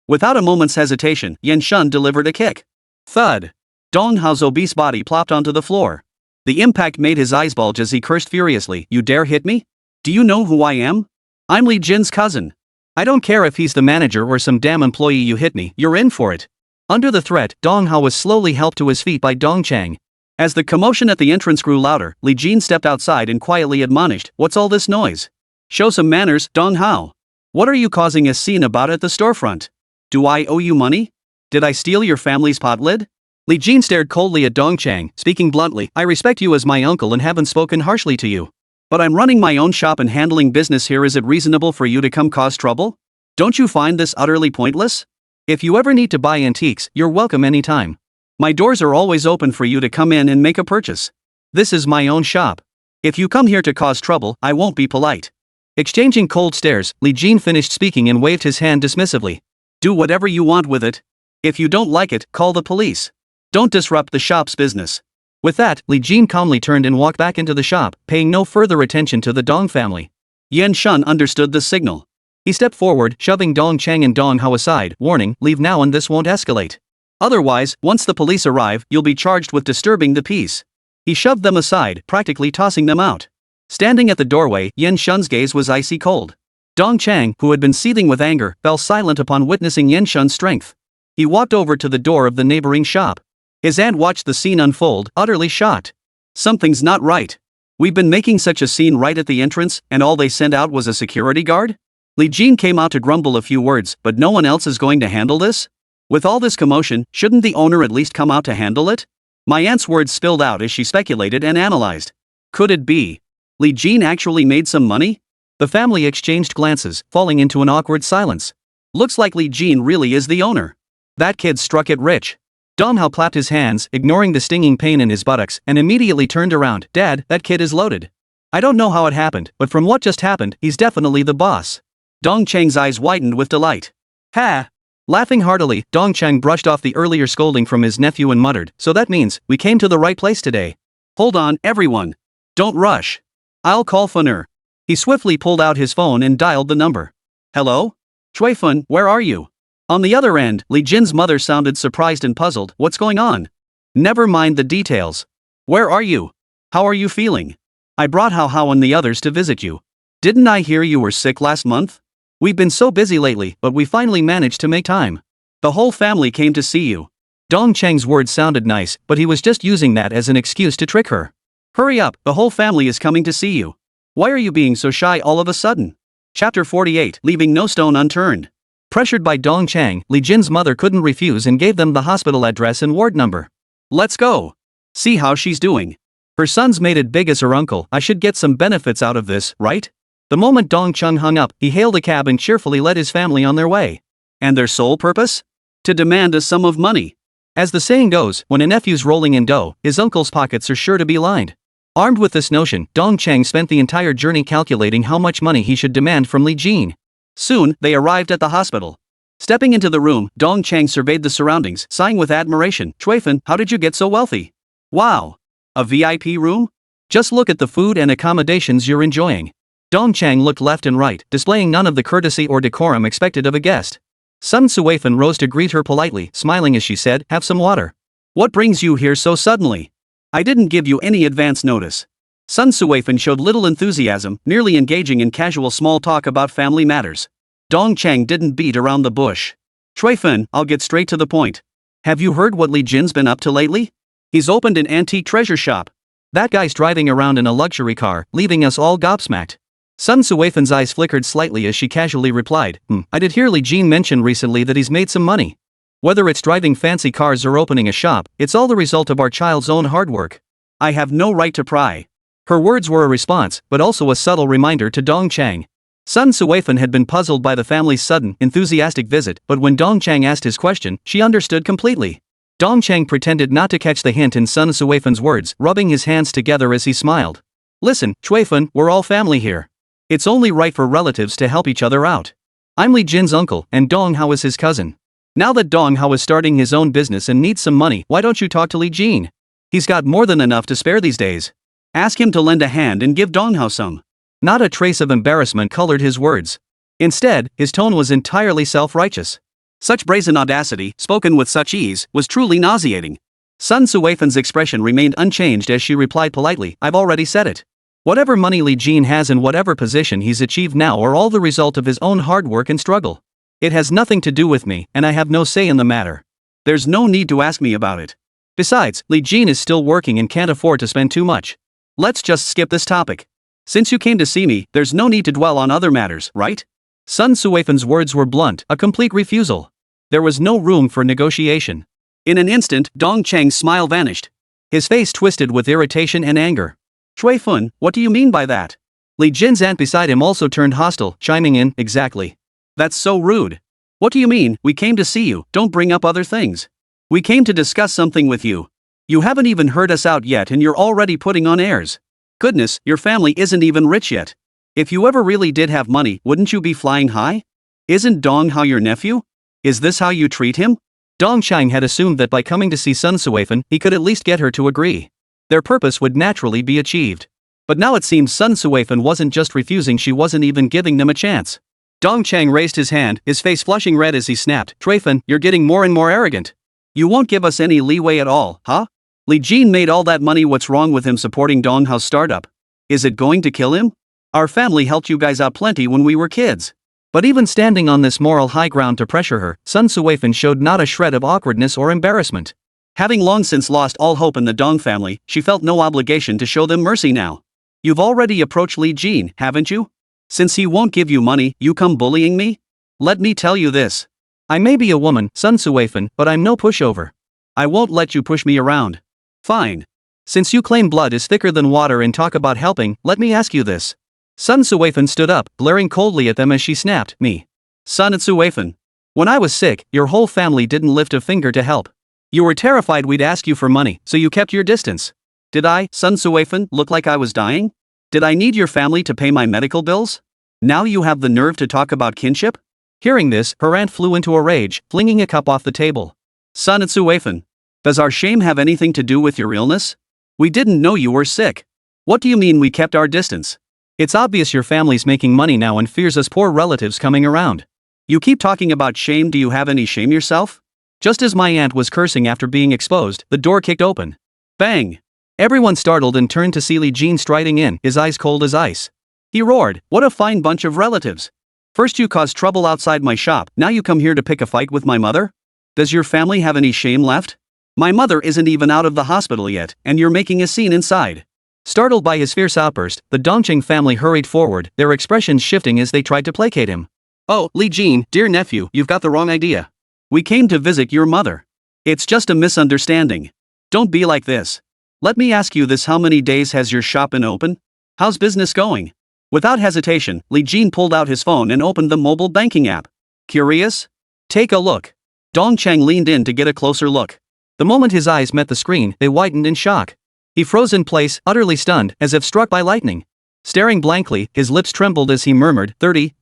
Without a moment's hesitation, Yan Shun delivered a kick. Thud! Dong Hao's obese body plopped onto the floor. The impact made his eyes bulge as he cursed furiously, "You dare hit me? Do you know who I am? I'm Li Jin's cousin. I don't care if he's the manager or some damn employee, you hit me, you're in for it." Under the threat, Dong Hao was slowly helped to his feet by Dong Chang. As the commotion at the entrance grew louder, Li Jin stepped outside and quietly admonished, "What's all this noise? Show some manners, Dong Hao. What are you causing a scene about at the storefront? Do I owe you money? Did I steal your family's pot lid?" Li Jin stared coldly at Dong Chang, speaking bluntly, "I respect you as my uncle and haven't spoken harshly to you. But I'm running my own shop and handling business here. Is it reasonable for you to come cause trouble? Don't you find this utterly pointless? If you ever need to buy antiques, you're welcome anytime. My doors are always open for you to come in and make a purchase. This is my own shop. If you come here to cause trouble, I won't be polite." Exchanging cold stares, Li Jin finished speaking and waved his hand dismissively. "Do whatever you want with it. If you don't like it, call the police. Don't disrupt the shop's business." With that, Li Jin calmly turned and walked back into the shop, paying no further attention to the Dong family. Yan Shun understood the signal. He stepped forward, shoving Dong Chang and Dong Hao aside, warning, "Leave now and this won't escalate. Otherwise, once the police arrive, you'll be charged with disturbing the peace." He shoved them aside, practically tossing them out. Standing at the doorway, Yan Shun's gaze was icy cold. Dong Chang, who had been seething with anger, fell silent upon witnessing Yan Shun's strength. He walked over to the door of the neighboring shop. His aunt watched the scene unfold, utterly shocked. "Something's not right. We've been making such a scene right at the entrance, and all they sent out was a security guard? Li Jin came out to grumble a few words, but no one else is going to handle this? With all this commotion, shouldn't the owner at least come out to handle it? My aunt's words spilled out as she speculated and analyzed. Could it be? Li Jin actually made some money? The family exchanged glances, falling into an awkward silence. Looks like Li Jin really is the owner. That kid struck it rich. Dong Hao clapped his hands, ignoring the stinging pain in his buttocks, and immediately turned around. Dad, that kid is loaded. I don't know how it happened, but from what just happened, he's definitely the boss. Dong Chang's eyes widened with delight. Ha! Laughing heartily, Dong Chang brushed off the earlier scolding from his nephew and muttered, so that means, we came to the right place today. Hold on, everyone. Don't rush. I'll call Funner. He swiftly pulled out his phone and dialed the number. Hello? Fun, where are you? On the other end, Li Jin's mother sounded surprised and puzzled. What's going on? Never mind the details. Where are you? How are you feeling? I brought Hao and the others to visit you. Didn't I hear you were sick last month? We've been so busy lately, but we finally managed to make time. The whole family came to see you. Dong Chang's words sounded nice, but he was just using that as an excuse to trick her. Hurry up, the whole family is coming to see you. Why are you being so shy all of a sudden? Chapter 48, leaving no stone unturned. Pressured by Dong Chang, Li Jin's mother couldn't refuse and gave them the hospital address and ward number. Let's go. See how she's doing. Her son's made it big as her uncle. I should get some benefits out of this, right? The moment Dong Chung hung up, he hailed a cab and cheerfully led his family on their way. And their sole purpose? To demand a sum of money. As the saying goes, when a nephew's rolling in dough, his uncle's pockets are sure to be lined. Armed with this notion, Dong Chang spent the entire journey calculating how much money he should demand from Li Jin. Soon, they arrived at the hospital. Stepping into the room, Dong Chang surveyed the surroundings, sighing with admiration. Fan, how did you get so wealthy? Wow! A VIP room? Just look at the food and accommodations you're enjoying. Dong Chang looked left and right, displaying none of the courtesy or decorum expected of a guest. Sun Suifan rose to greet her politely, smiling as she said, "Have some water." What brings you here so suddenly? I didn't give you any advance notice. Sun Suifan showed little enthusiasm, merely engaging in casual small talk about family matters. Dong Chang didn't beat around the bush. Fan, I'll get straight to the point. Have you heard what Li Jin's been up to lately? He's opened an antique treasure shop. That guy's driving around in a luxury car, leaving us all gobsmacked. Sun Suifan's eyes flickered slightly as she casually replied, I did hear Li Jin mention recently that he's made some money. Whether it's driving fancy cars or opening a shop, it's all the result of our child's own hard work. I have no right to pry. Her words were a response, but also a subtle reminder to Dong Chang. Sun Suifan had been puzzled by the family's sudden, enthusiastic visit, but when Dong Chang asked his question, she understood completely. Dong Chang pretended not to catch the hint in Sun Suifan's words, rubbing his hands together as he smiled. Listen, Fan, we're all family here. It's only right for relatives to help each other out. I'm Li Jin's uncle, and Dong Hao is his cousin. Now that Dong Hao is starting his own business and needs some money, why don't you talk to Li Jin? He's got more than enough to spare these days. Ask him to lend a hand and give Dong Hao some. Not a trace of embarrassment colored his words. Instead, his tone was entirely self-righteous. Such brazen audacity, spoken with such ease, was truly nauseating. Sun Suifan's expression remained unchanged as she replied politely, I've already said it. Whatever money Li Jin has and whatever position he's achieved now are all the result of his own hard work and struggle. It has nothing to do with me, and I have no say in the matter. There's no need to ask me about it. Besides, Li Jin is still working and can't afford to spend too much. Let's just skip this topic. Since you came to see me, there's no need to dwell on other matters, right? Sun Suifan's words were blunt, a complete refusal. There was no room for negotiation. In an instant, Dong Chang's smile vanished. His face twisted with irritation and anger. Fan, what do you mean by that? Li Jin's aunt beside him also turned hostile, chiming in, exactly. That's so rude. What do you mean? We came to see you, don't bring up other things. We came to discuss something with you. You haven't even heard us out yet and you're already putting on airs. Goodness, your family isn't even rich yet. If you ever really did have money, wouldn't you be flying high? Isn't Dong Hao your nephew? Is this how you treat him? Dong Chang had assumed that by coming to see Sun Suifan, he could at least get her to agree. Their purpose would naturally be achieved. But now it seemed Sun Suifan wasn't just refusing, she wasn't even giving them a chance. Dong Chang raised his hand, his face flushing red as he snapped, Fan, you're getting more and more arrogant. You won't give us any leeway at all, huh? Li Jin made all that money, what's wrong with him supporting Dong Hao's startup? Is it going to kill him? Our family helped you guys out plenty when we were kids. But even standing on this moral high ground to pressure her, Sun Suifan showed not a shred of awkwardness or embarrassment. Having long since lost all hope in the Dong family, she felt no obligation to show them mercy now. You've already approached Li Jin, haven't you? Since he won't give you money, you come bullying me? Let me tell you this. I may be a woman, Sun Suifan, but I'm no pushover. I won't let you push me around. Fine. Since you claim blood is thicker than water and talk about helping, let me ask you this. Sun Suifan stood up, glaring coldly at them as she snapped, me. Sun Suifan. When I was sick, your whole family didn't lift a finger to help. You were terrified we'd ask you for money, so you kept your distance. Did I, Sun Suifan, look like I was dying? Did I need your family to pay my medical bills? Now you have the nerve to talk about kinship? Hearing this, her aunt flew into a rage, flinging a cup off the table. Sun Suifan. Does our shame have anything to do with your illness? We didn't know you were sick. What do you mean we kept our distance? It's obvious your family's making money now and fears us poor relatives coming around. You keep talking about shame. Do you have any shame yourself? Just as my aunt was cursing after being exposed, the door kicked open. Bang! Everyone startled and turned to see Li Jin striding in, his eyes cold as ice. He roared, "What a fine bunch of relatives! First you caused trouble outside my shop, now you come here to pick a fight with my mother? Does your family have any shame left? My mother isn't even out of the hospital yet, and you're making a scene inside." Startled by his fierce outburst, the Dongqing family hurried forward, their expressions shifting as they tried to placate him. "Oh, Li Jin, dear nephew, you've got the wrong idea. We came to visit your mother. It's just a misunderstanding. Don't be like this. Let me ask you this: how many days has your shop been open? How's business going?" Without hesitation, Li Jin pulled out his phone and opened the mobile banking app. "Curious? Take a look." Dongchang leaned in to get a closer look. The moment his eyes met the screen, they widened in shock. He froze in place, utterly stunned, as if struck by lightning. Staring blankly, his lips trembled as he murmured, 30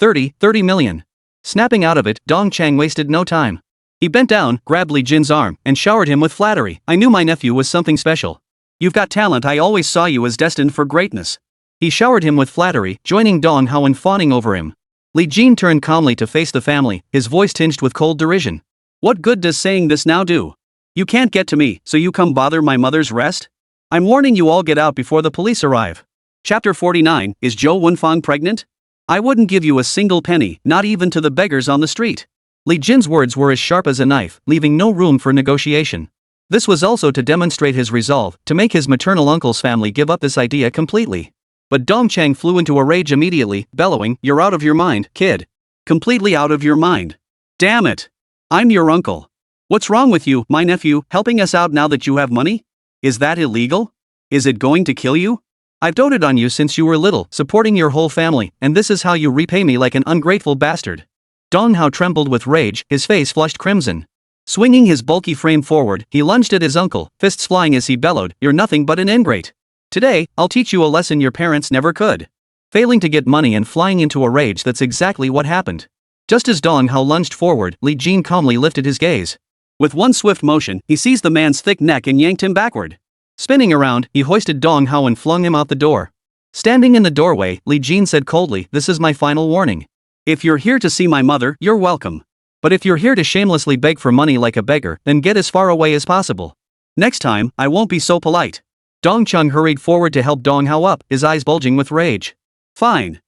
million. Snapping out of it, Dongchang wasted no time. He bent down, grabbed Li Jin's arm, and showered him with flattery. "I knew my nephew was something special. You've got talent. I always saw you as destined for greatness." He showered him with flattery, joining Dong Hao in fawning over him. Li Jin turned calmly to face the family, his voice tinged with cold derision. "What good does saying this now do? You can't get to me, so you come bother my mother's rest? I'm warning you all, get out before the police arrive." Chapter 49, Is Zhou Wenfang pregnant? I wouldn't give you a single penny, not even to the beggars on the street. Li Jin's words were as sharp as a knife, leaving no room for negotiation. This was also to demonstrate his resolve to make his maternal uncle's family give up this idea completely. But Dongchang flew into a rage immediately, bellowing, "You're out of your mind, kid. Completely out of your mind. Damn it. I'm your uncle. What's wrong with you, my nephew, helping us out now that you have money? Is that illegal? Is it going to kill you? I've doted on you since you were little, supporting your whole family, and this is how you repay me, like an ungrateful bastard." Dong Hao trembled with rage, his face flushed crimson. Swinging his bulky frame forward, he lunged at his uncle, fists flying as he bellowed, "You're nothing but an ingrate. Today, I'll teach you a lesson your parents never could." Failing to get money and flying into a rage, that's exactly what happened. Just as Dong Hao lunged forward, Li Jin calmly lifted his gaze. With one swift motion, he seized the man's thick neck and yanked him backward. Spinning around, he hoisted Dong Hao and flung him out the door. Standing in the doorway, Li Jin said coldly, "This is my final warning. If you're here to see my mother, you're welcome. But if you're here to shamelessly beg for money like a beggar, then get as far away as possible. Next time, I won't be so polite." Dongcheng hurried forward to help Dong Hao up, his eyes bulging with rage. Fine.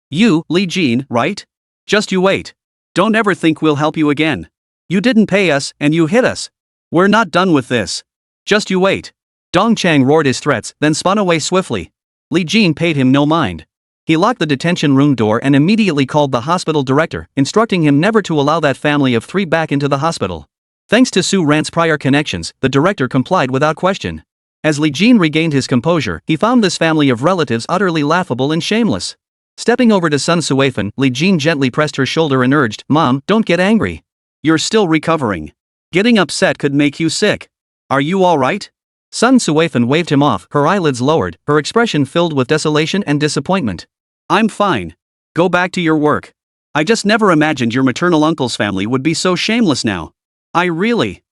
You, Li Jin, right? Just you wait. Don't ever think we'll help you again. You didn't pay us, and you hit us. We're not done with this. Just you wait." Dongcheng roared his threats, then spun away swiftly. Li Jin paid him no mind. He locked the detention room door and immediately called the hospital director, instructing him never to allow that family of three back into the hospital. Thanks to Su Rant's prior connections, the director complied without question. As Li Jin regained his composure, he found this family of relatives utterly laughable and shameless. Stepping over to Sun Suifan, Li Jin gently pressed her shoulder and urged, "Mom, don't get angry. You're still recovering. Getting upset could make you sick. Are you all right?" Sun Suifan waved him off, her eyelids lowered, her expression filled with desolation and disappointment. "I'm fine. Go back to your work. I just never imagined your maternal uncle's family would be so shameless now. I really...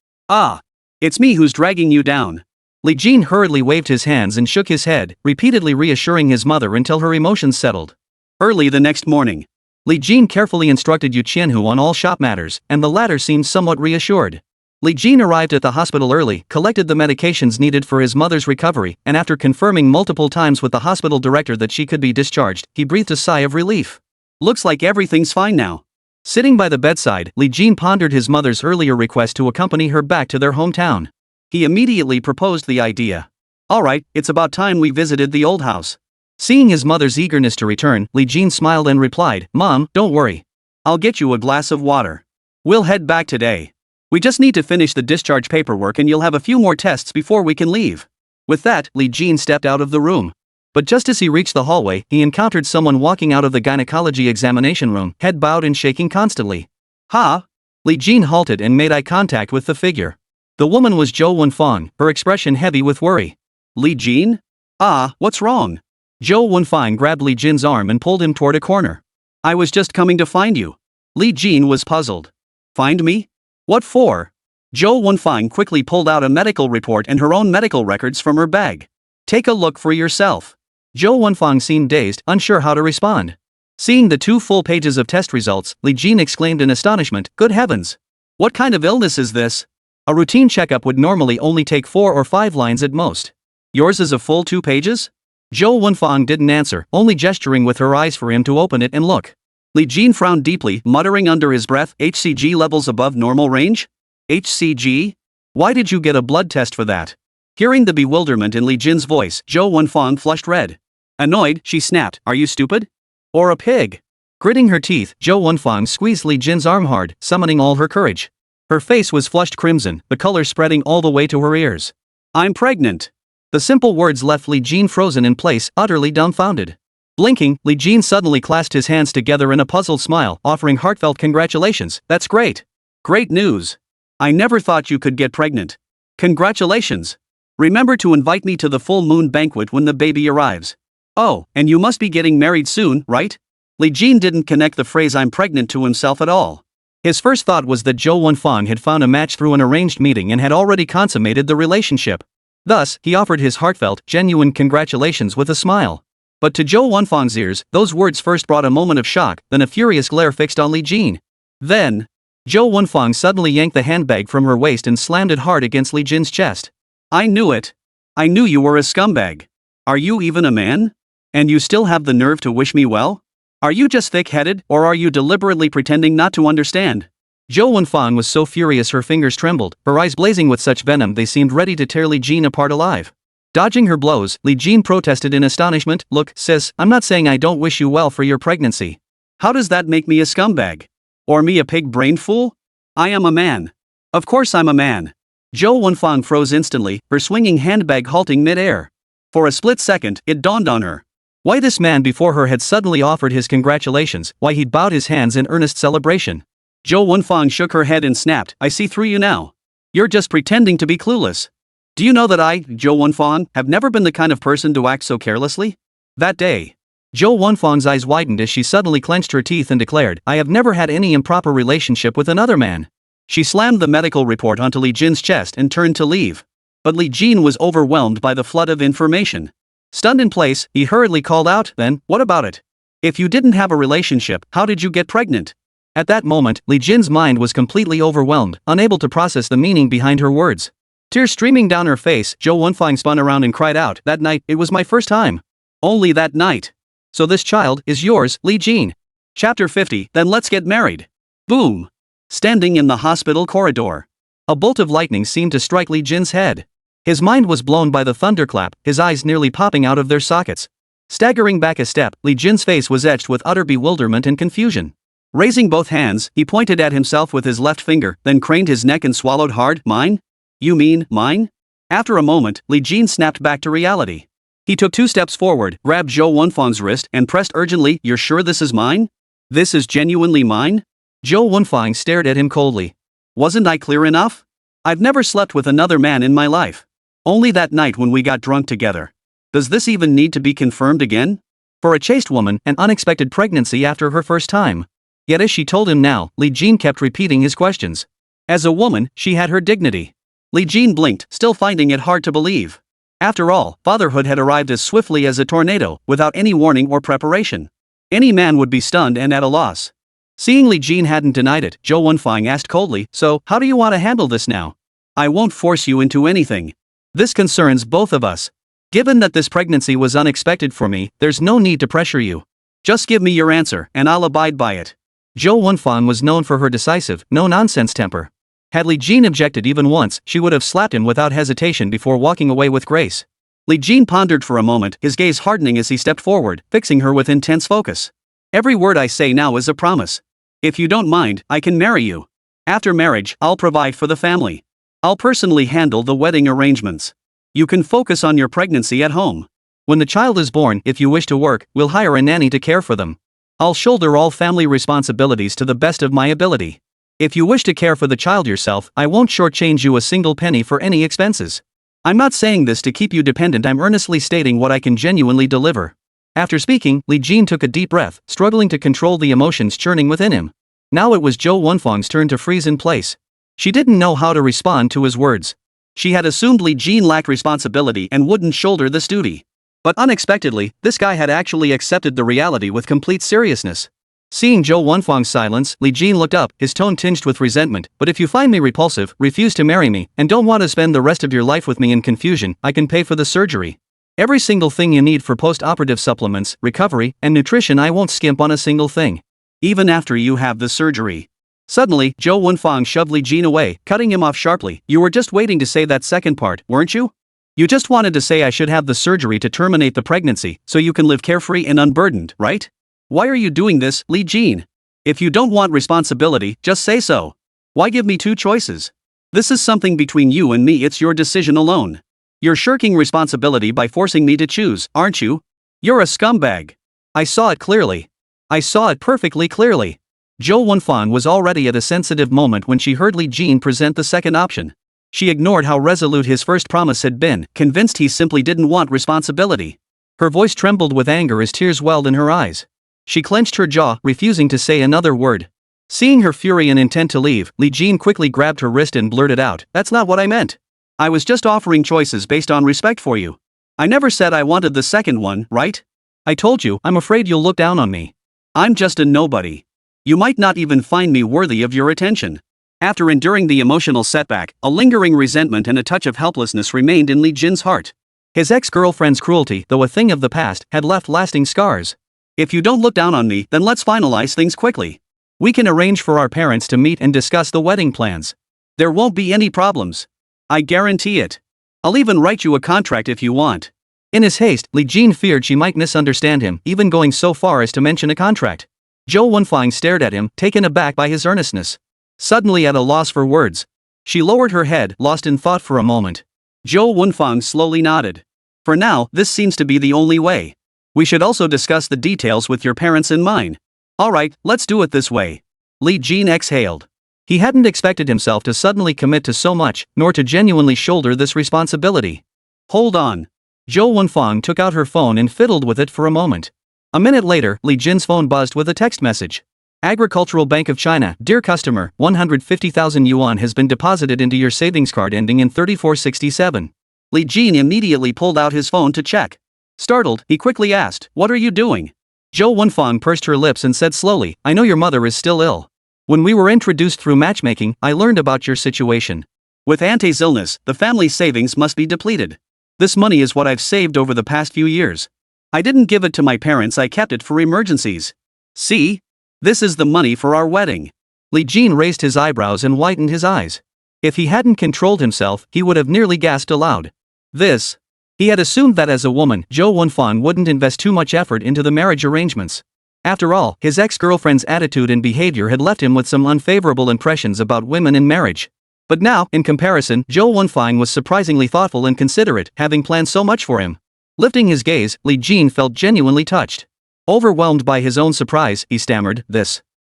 It's me who's dragging you down." Li Jin hurriedly waved his hands and shook his head, repeatedly reassuring his mother until her emotions settled. Early the next morning, Li Jin carefully instructed Yu Qianhu on all shop matters, and the latter seemed somewhat reassured. Li Jin arrived at the hospital early, collected the medications needed for his mother's recovery, and after confirming multiple times with the hospital director that she could be discharged, he breathed a sigh of relief. Looks like everything's fine now. Sitting by the bedside, Li Jin pondered his mother's earlier request to accompany her back to their hometown. He immediately proposed the idea. "All right, it's about time we visited the old house. Seeing his mother's eagerness to return, Li Jin smiled and replied, "Mom, don't worry. I'll get you a glass of water. We'll head back today. We just need to finish the discharge paperwork and you'll have a few more tests before we can leave." With that, Li Jin stepped out of the room. But just as he reached the hallway, he encountered someone walking out of the gynecology examination room, head bowed and shaking constantly. "Ha!" Li Jin halted and made eye contact with the figure. The woman was Zhou Wenfang, her expression heavy with worry. "Li Jin? Ah, what's wrong?" Zhou Wenfang grabbed Li Jin's arm and pulled him toward a corner. "I was just coming to find you." Li Jin was puzzled. "Find me? What for?" Zhou Wenfang quickly pulled out a medical report and her own medical records from her bag. "Take a look for yourself." Zhou Wenfang seemed dazed, unsure how to respond. Seeing the 2 full pages of test results, Li Jin exclaimed in astonishment, "Good heavens! What kind of illness is this? A routine checkup would normally only take 4 or 5 lines at most. Yours is a full 2 pages? Zhou Wenfang didn't answer, only gesturing with her eyes for him to open it and look. Li Jin frowned deeply, muttering under his breath, "HCG levels above normal range? HCG? Why did you get a blood test for that?" Hearing the bewilderment in Li Jin's voice, Zhou Wenfang flushed red. Annoyed, she snapped, "Are you stupid? Or a pig?" Gritting her teeth, Zhou Wenfang squeezed Li Jin's arm hard, summoning all her courage. Her face was flushed crimson, the color spreading all the way to her ears. "I'm pregnant." The simple words left Li Jin frozen in place, utterly dumbfounded. Blinking, Li Jin suddenly clasped his hands together in a puzzled smile, offering heartfelt congratulations. "That's great. Great news. I never thought you could get pregnant. Congratulations. Remember to invite me to the full moon banquet when the baby arrives. Oh, and you must be getting married soon, right?" Li Jin didn't connect the phrase "I'm pregnant" to himself at all. His first thought was that Zhou Wenfang had found a match through an arranged meeting and had already consummated the relationship. Thus, he offered his heartfelt, genuine congratulations with a smile. But to Zhou Wenfang's ears, those words first brought a moment of shock, then a furious glare fixed on Li Jin. Then, Zhou Wenfang suddenly yanked the handbag from her waist and slammed it hard against Li Jin's chest. "I knew it. I knew you were a scumbag. Are you even a man? And you still have the nerve to wish me well? Are you just thick-headed, or are you deliberately pretending not to understand?" Zhou Wenfang was so furious her fingers trembled, her eyes blazing with such venom they seemed ready to tear Li Jin apart alive. Dodging her blows, Li Jin protested in astonishment, "Look, sis, I'm not saying I don't wish you well for your pregnancy. How does that make me a scumbag? Or me a pig-brained fool? I am a man. Of course I'm a man." Zhou Wenfang froze instantly, her swinging handbag halting mid-air. For a split second, it dawned on her. Why this man before her had suddenly offered his congratulations, why he'd bowed his hands in earnest celebration. Zhou Wenfang shook her head and snapped, "I see through you now. You're just pretending to be clueless. Do you know that I, Zhou Wenfang, have never been the kind of person to act so carelessly?" That day, Zhou Wenfang's eyes widened as she suddenly clenched her teeth and declared, "I have never had any improper relationship with another man." She slammed the medical report onto Li Jin's chest and turned to leave. But Li Jin was overwhelmed by the flood of information. Stunned in place, he hurriedly called out, "Then, what about it? If you didn't have a relationship, how did you get pregnant?" At that moment, Li Jin's mind was completely overwhelmed, unable to process the meaning behind her words. Tears streaming down her face, Zhou Wenfang spun around and cried out, "That night, it was my first time. Only that night. So this child is yours, Li Jin." Chapter 50, Then Let's Get Married. Boom. Standing in the hospital corridor. A bolt of lightning seemed to strike Li Jin's head. His mind was blown by the thunderclap, his eyes nearly popping out of their sockets. Staggering back a step, Li Jin's face was etched with utter bewilderment and confusion. Raising both hands, he pointed at himself with his left finger, then craned his neck and swallowed hard. "Mine? You mean, mine?" After a moment, Li Jin snapped back to reality. He took 2 steps forward, grabbed Zhou Wenfang's wrist, and pressed urgently, "You're sure this is mine? This is genuinely mine?" Zhou Wenfang stared at him coldly. "Wasn't I clear enough? I've never slept with another man in my life. Only that night when we got drunk together. Does this even need to be confirmed again?" For a chaste woman, an unexpected pregnancy after her first time. Yet as she told him now, Li Jin kept repeating his questions. As a woman, she had her dignity. Li Jin blinked, still finding it hard to believe. After all, fatherhood had arrived as swiftly as a tornado, without any warning or preparation. Any man would be stunned and at a loss. Seeing Li Jin hadn't denied it, Zhou Wenfang asked coldly, "So, how do you want to handle this now?" "I won't force you into anything. This concerns both of us. Given that this pregnancy was unexpected for me, there's no need to pressure you. Just give me your answer, and I'll abide by it." Zhou Wenfang was known for her decisive, no-nonsense temper. Had Li Jin objected even once, she would have slapped him without hesitation before walking away with grace. Li Jin pondered for a moment, his gaze hardening as he stepped forward, fixing her with intense focus. Every word I say now is a promise. If you don't mind, I can marry you. After marriage, I'll provide for the family. I'll personally handle the wedding arrangements. You can focus on your pregnancy at home. When the child is born, if you wish to work, we'll hire a nanny to care for them. I'll shoulder all family responsibilities to the best of my ability. If you wish to care for the child yourself, I won't shortchange you a single penny for any expenses. I'm not saying this to keep you dependent, I'm earnestly stating what I can genuinely deliver. After speaking, Li Jin took a deep breath, struggling to control the emotions churning within him. Now it was Zhou Wenfang's turn to freeze in place. She didn't know how to respond to his words. She had assumed Li Jin lacked responsibility and wouldn't shoulder this duty. But unexpectedly, this guy had actually accepted the reality with complete seriousness. Seeing Zhou Wenfang's silence, Li Jin looked up, his tone tinged with resentment. But if you find me repulsive, refuse to marry me, and don't want to spend the rest of your life with me in confusion, I can pay for the surgery. Every single thing you need for post-operative supplements, recovery, and nutrition, I won't skimp on a single thing. Even after you have the surgery. Suddenly, Zhou Wenfang shoved Li Jin away, cutting him off sharply. You were just waiting to say that second part, weren't you? You just wanted to say I should have the surgery to terminate the pregnancy, so you can live carefree and unburdened, right? Why are you doing this, Li Jin? If you don't want responsibility, just say so. Why give me two choices? This is something between you and me, it's your decision alone. You're shirking responsibility by forcing me to choose, aren't you? You're a scumbag. I saw it clearly. I saw it perfectly clearly. Zhou Wenfang was already at a sensitive moment when she heard Li Jin present the second option. She ignored how resolute his first promise had been, convinced he simply didn't want responsibility. Her voice trembled with anger as tears welled in her eyes. She clenched her jaw, refusing to say another word. Seeing her fury and intent to leave, Li Jin quickly grabbed her wrist and blurted out, "That's not what I meant. I was just offering choices based on respect for you. I never said I wanted the second one, right? I told you, I'm afraid you'll look down on me. I'm just a nobody. You might not even find me worthy of your attention." After enduring the emotional setback, a lingering resentment and a touch of helplessness remained in Li Jin's heart. His ex-girlfriend's cruelty, though a thing of the past, had left lasting scars. If you don't look down on me, then let's finalize things quickly. We can arrange for our parents to meet and discuss the wedding plans. There won't be any problems. I guarantee it. I'll even write you a contract if you want. In his haste, Li Jin feared she might misunderstand him, even going so far as to mention a contract. Zhou Wenfang stared at him, taken aback by his earnestness. Suddenly at a loss for words. She lowered her head, lost in thought for a moment. Zhou Wenfang slowly nodded. For now, this seems to be the only way. We should also discuss the details with your parents in mind. Alright, let's do it this way. Li Jin exhaled. He hadn't expected himself to suddenly commit to so much, nor to genuinely shoulder this responsibility. Hold on. Zhou Wenfang took out her phone and fiddled with it for a moment. A minute later, Li Jin's phone buzzed with a text message. Agricultural Bank of China, dear customer, 150,000 yuan has been deposited into your savings card ending in 3467. Li Jin immediately pulled out his phone to check. Startled, he quickly asked, "What are you doing?" Zhou Wenfang pursed her lips and said slowly, "I know your mother is still ill. When we were introduced through matchmaking, I learned about your situation. With Auntie's illness, the family savings must be depleted. This money is what I've saved over the past few years. I didn't give it to my parents, I kept it for emergencies. See? This is the money for our wedding." Li Jin raised his eyebrows and widened his eyes. If he hadn't controlled himself, he would have nearly gasped aloud. This. He had assumed that as a woman, Zhou Wenfang wouldn't invest too much effort into the marriage arrangements. After all, his ex-girlfriend's attitude and behavior had left him with some unfavorable impressions about women in marriage. But now, in comparison, Zhou Wenfang was surprisingly thoughtful and considerate, having planned so much for him. Lifting his gaze, Li Jin felt genuinely touched. Overwhelmed by his own surprise, he stammered,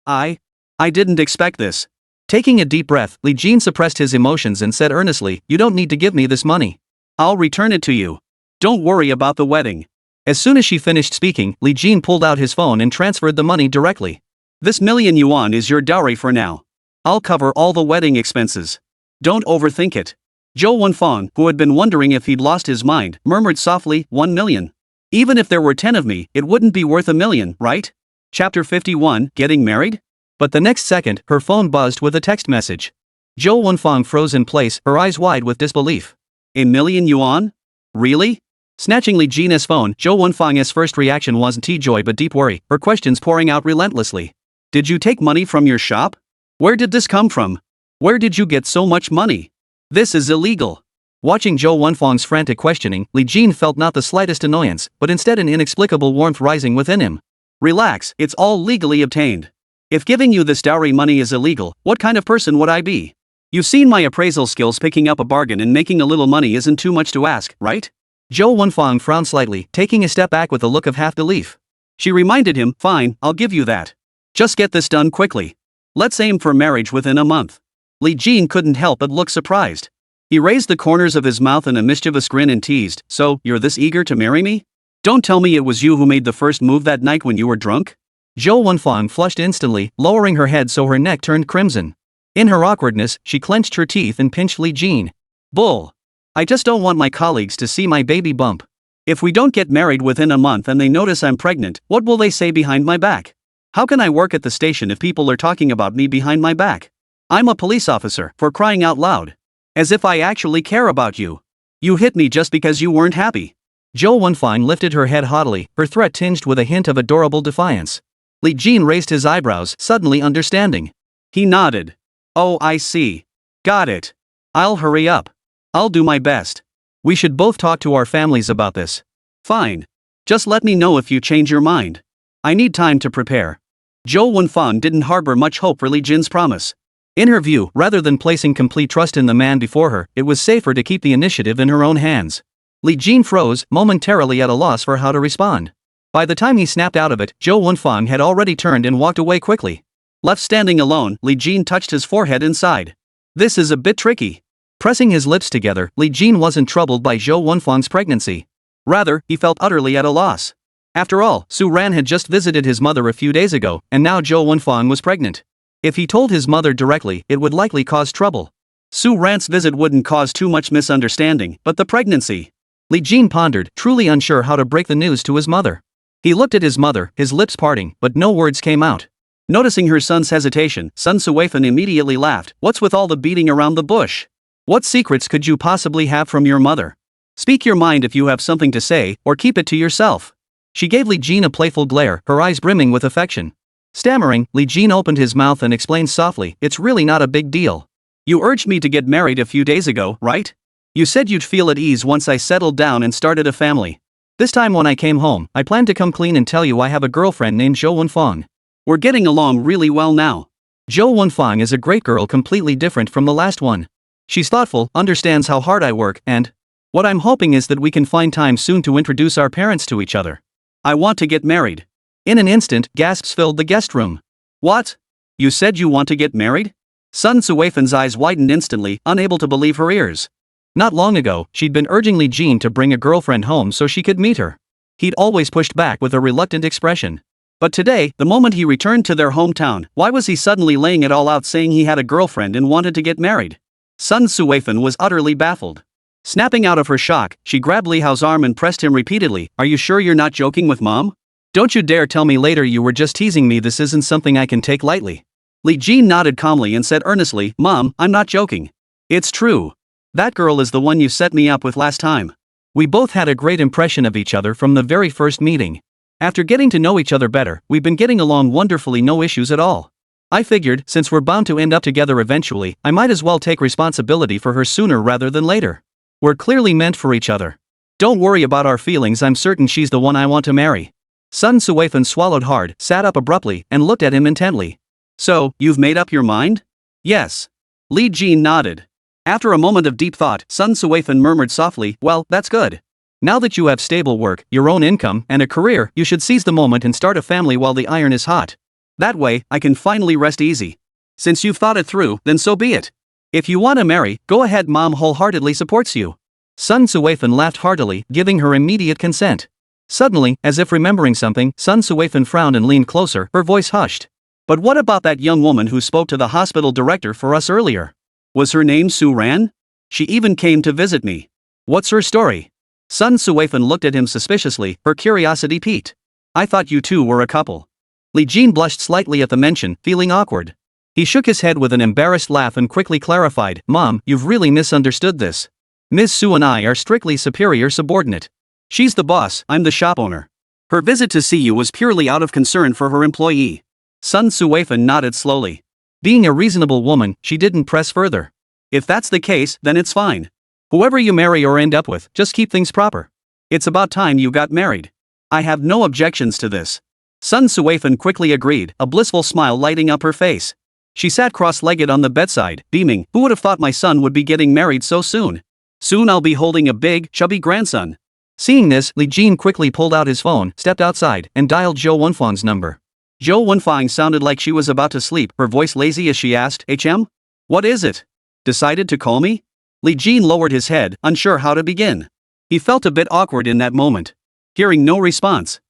I didn't expect this." Taking a deep breath, Li Jin suppressed his emotions and said earnestly, "You don't need to give me this money. I'll return it to you. Don't worry about the wedding." As soon as she finished speaking, Li Jin pulled out his phone and transferred the money directly. "This million yuan is your dowry for now. I'll cover all the wedding expenses. Don't overthink it." Zhou Wenfang, who had been wondering if he'd lost his mind, murmured softly, 1 million. "Even if there were 10 of me, it wouldn't be worth 1 million, right?" Chapter 51, Getting Married? But the next second, her phone buzzed with a text message. Zhou Wenfang froze in place, her eyes wide with disbelief. 1 million yuan? Really? Snatching Li Jin's phone, Zhou Wenfang's first reaction wasn't joy but deep worry, her questions pouring out relentlessly. "Did you take money from your shop? Where did this come from? Where did you get so much money? This is illegal. Watching Zhou Wenfang's frantic questioning, Li Jin felt not the slightest annoyance, but instead an inexplicable warmth rising within him. Relax, it's all legally obtained. If giving you this dowry money is illegal, what kind of person would I be? You've seen my appraisal skills. Picking up a bargain and making a little money isn't too much to ask, right? Zhou Wenfang frowned slightly, taking a step back with a look of half belief. She reminded him, fine, I'll give you that. Just get this done quickly. Let's aim for marriage within a month. Li Jin couldn't help but look surprised. He raised the corners of his mouth in a mischievous grin and teased, so, you're this eager to marry me? Don't tell me it was you who made the first move that night when you were drunk? Zhou Wenfang flushed instantly, lowering her head so her neck turned crimson. In her awkwardness, she clenched her teeth and pinched Li Jin. Bull. I just don't want my colleagues to see my baby bump. If we don't get married within a month and they notice I'm pregnant, what will they say behind my back? How can I work at the station if people are talking about me behind my back? I'm a police officer, for crying out loud. As if I actually care about you. You hit me just because you weren't happy. Zhou Wenfang lifted her head haughtily, her threat tinged with a hint of adorable defiance. Li Jin raised his eyebrows, suddenly understanding. He nodded. Oh, I see. Got it. I'll hurry up. I'll do my best. We should both talk to our families about this. Fine. Just let me know if you change your mind. I need time to prepare. Zhou Wenfang didn't harbor much hope for Li Jin's promise. In her view, rather than placing complete trust in the man before her, it was safer to keep the initiative in her own hands. Li Jin froze, momentarily at a loss for how to respond. By the time he snapped out of it, Zhou Wenfang had already turned and walked away quickly. Left standing alone, Li Jin touched his forehead and sighed. This is a bit tricky. Pressing his lips together, Li Jin wasn't troubled by Zhou Wenfang's pregnancy. Rather, he felt utterly at a loss. After all, Su Ran had just visited his mother a few days ago, and now Zhou Wenfang was pregnant. If he told his mother directly, it would likely cause trouble. Su Ran's visit wouldn't cause too much misunderstanding, but the pregnancy. Li Jin pondered, truly unsure how to break the news to his mother. He looked at his mother, his lips parting, but no words came out. Noticing her son's hesitation, Sun Suifan immediately laughed. What's with all the beating around the bush? What secrets could you possibly have from your mother? Speak your mind if you have something to say, or keep it to yourself. She gave Li Jin a playful glare, her eyes brimming with affection. Stammering, Li Jin opened his mouth and explained softly, it's really not a big deal. You urged me to get married a few days ago, right? You said you'd feel at ease once I settled down and started a family. This time when I came home, I planned to come clean and tell you I have a girlfriend named Zhou Wenfang. We're getting along really well now. Zhou Wenfang is a great girl, completely different from the last one. She's thoughtful, understands how hard I work, and what I'm hoping is that we can find time soon to introduce our parents to each other. I want to get married. In an instant, gasps filled the guest room. What? You said you want to get married? Sun Suifan's eyes widened instantly, unable to believe her ears. Not long ago, she'd been urging Li Jin to bring a girlfriend home so she could meet her. He'd always pushed back with a reluctant expression. But today, the moment he returned to their hometown, why was he suddenly laying it all out saying he had a girlfriend and wanted to get married? Sun Suifan was utterly baffled. Snapping out of her shock, she grabbed Li Hao's arm and pressed him repeatedly. Are you sure you're not joking with Mom? Don't you dare tell me later you were just teasing me. This isn't something I can take lightly. Li Jin nodded calmly and said earnestly, Mom, I'm not joking. It's true. That girl is the one you set me up with last time. We both had a great impression of each other from the very first meeting. After getting to know each other better, we've been getting along wonderfully, no issues at all. I figured, since we're bound to end up together eventually, I might as well take responsibility for her sooner rather than later. We're clearly meant for each other. Don't worry about our feelings, I'm certain she's the one I want to marry. Sun Suifan swallowed hard, sat up abruptly, and looked at him intently. So, you've made up your mind? Yes. Li Jin nodded. After a moment of deep thought, Sun Suifan murmured softly, well, that's good. Now that you have stable work, your own income, and a career, you should seize the moment and start a family while the iron is hot. That way, I can finally rest easy. Since you've thought it through, then so be it. If you want to marry, go ahead, Mom wholeheartedly supports you. Sun Suifan laughed heartily, giving her immediate consent. Suddenly, as if remembering something, Sun Suifan frowned and leaned closer, her voice hushed. But what about that young woman who spoke to the hospital director for us earlier? Was her name Su Ran? She even came to visit me. What's her story? Sun Suifan looked at him suspiciously, her curiosity piqued. I thought you two were a couple. Li Jin blushed slightly at the mention, feeling awkward. He shook his head with an embarrassed laugh and quickly clarified, Mom, you've really misunderstood this. Ms. Su and I are strictly superior subordinate. She's the boss, I'm the shop owner. Her visit to see you was purely out of concern for her employee. Sun Suifan nodded slowly. Being a reasonable woman, she didn't press further. If that's the case, then it's fine. Whoever you marry or end up with, just keep things proper. It's about time you got married. I have no objections to this. Sun Suifan quickly agreed, a blissful smile lighting up her face. She sat cross-legged on the bedside, beaming. Who would have thought my son would be getting married so soon? Soon I'll be holding a big, chubby grandson. Seeing this, Li Jin quickly pulled out his phone, stepped outside, and dialed Zhou Wenfang's number. Zhou Wenfang sounded like she was about to sleep, her voice lazy as she asked, HM? What is it? Decided to call me? Li Jin lowered his head, unsure how to begin. He felt a bit awkward in that moment. Hearing no response,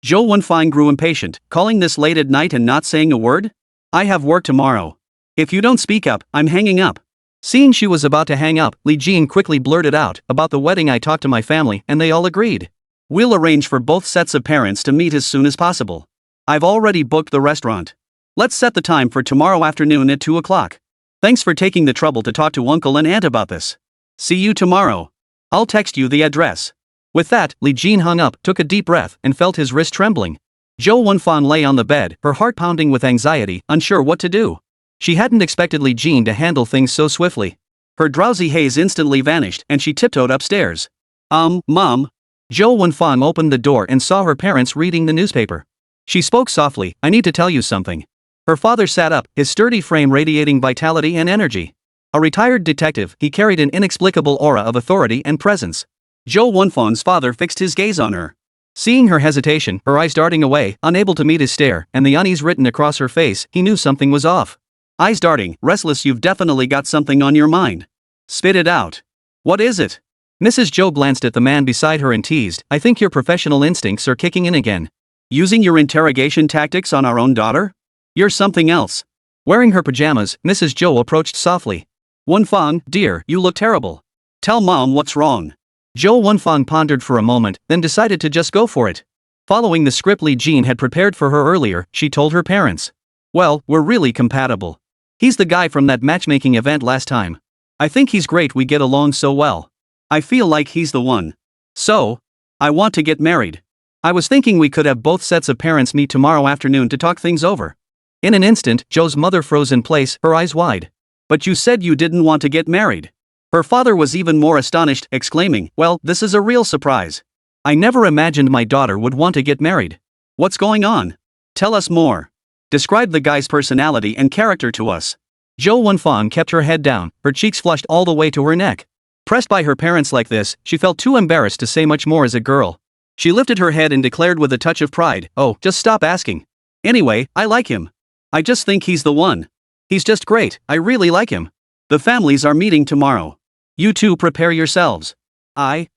Zhou Wenfang grew impatient, calling this late at night and not saying a word? I have work tomorrow. If you don't speak up, I'm hanging up. Seeing she was about to hang up, Li Jin quickly blurted out, about the wedding I talked to my family and they all agreed. We'll arrange for both sets of parents to meet as soon as possible. I've already booked the restaurant. Let's set the time for tomorrow afternoon at 2 o'clock. Thanks for taking the trouble to talk to uncle and aunt about this. See you tomorrow. I'll text you the address. With that, Li Jin hung up, took a deep breath, and felt his wrist trembling. Zhou Wenfang lay on the bed, her heart pounding with anxiety, unsure what to do. She hadn't expected Li Jin to handle things so swiftly. Her drowsy haze instantly vanished and she tiptoed upstairs. Mom? Zhou Wenfang opened the door and saw her parents reading the newspaper. She spoke softly, I need to tell you something. Her father sat up, his sturdy frame radiating vitality and energy. A retired detective, he carried an inexplicable aura of authority and presence. Zhou Wenfang's father fixed his gaze on her. Seeing her hesitation, her eyes darting away, unable to meet his stare, and the unease written across her face, he knew something was off. Eyes darting, restless, you've definitely got something on your mind. Spit it out. What is it? Mrs. Zhou glanced at the man beside her and teased, I think your professional instincts are kicking in again. Using your interrogation tactics on our own daughter? You're something else. Wearing her pajamas, Mrs. Zhou approached softly. Wenfang, dear, you look terrible. Tell mom what's wrong. Zhou Wenfang pondered for a moment, then decided to just go for it. Following the script Li Jin had prepared for her earlier, she told her parents. Well, we're really compatible. He's the guy from that matchmaking event last time. I think he's great, we get along so well. I feel like he's the one. So, I want to get married. I was thinking we could have both sets of parents meet tomorrow afternoon to talk things over. In an instant, Zhou's mother froze in place, her eyes wide. But you said you didn't want to get married. Her father was even more astonished, exclaiming, well, this is a real surprise. I never imagined my daughter would want to get married. What's going on? Tell us more. Describe the guy's personality and character to us. Zhou Wenfang kept her head down, her cheeks flushed all the way to her neck. Pressed by her parents like this, she felt too embarrassed to say much more as a girl. She lifted her head and declared with a touch of pride, oh, just stop asking. Anyway, I like him. I just think he's the one. He's just great, I really like him. The families are meeting tomorrow. You two prepare yourselves. I'm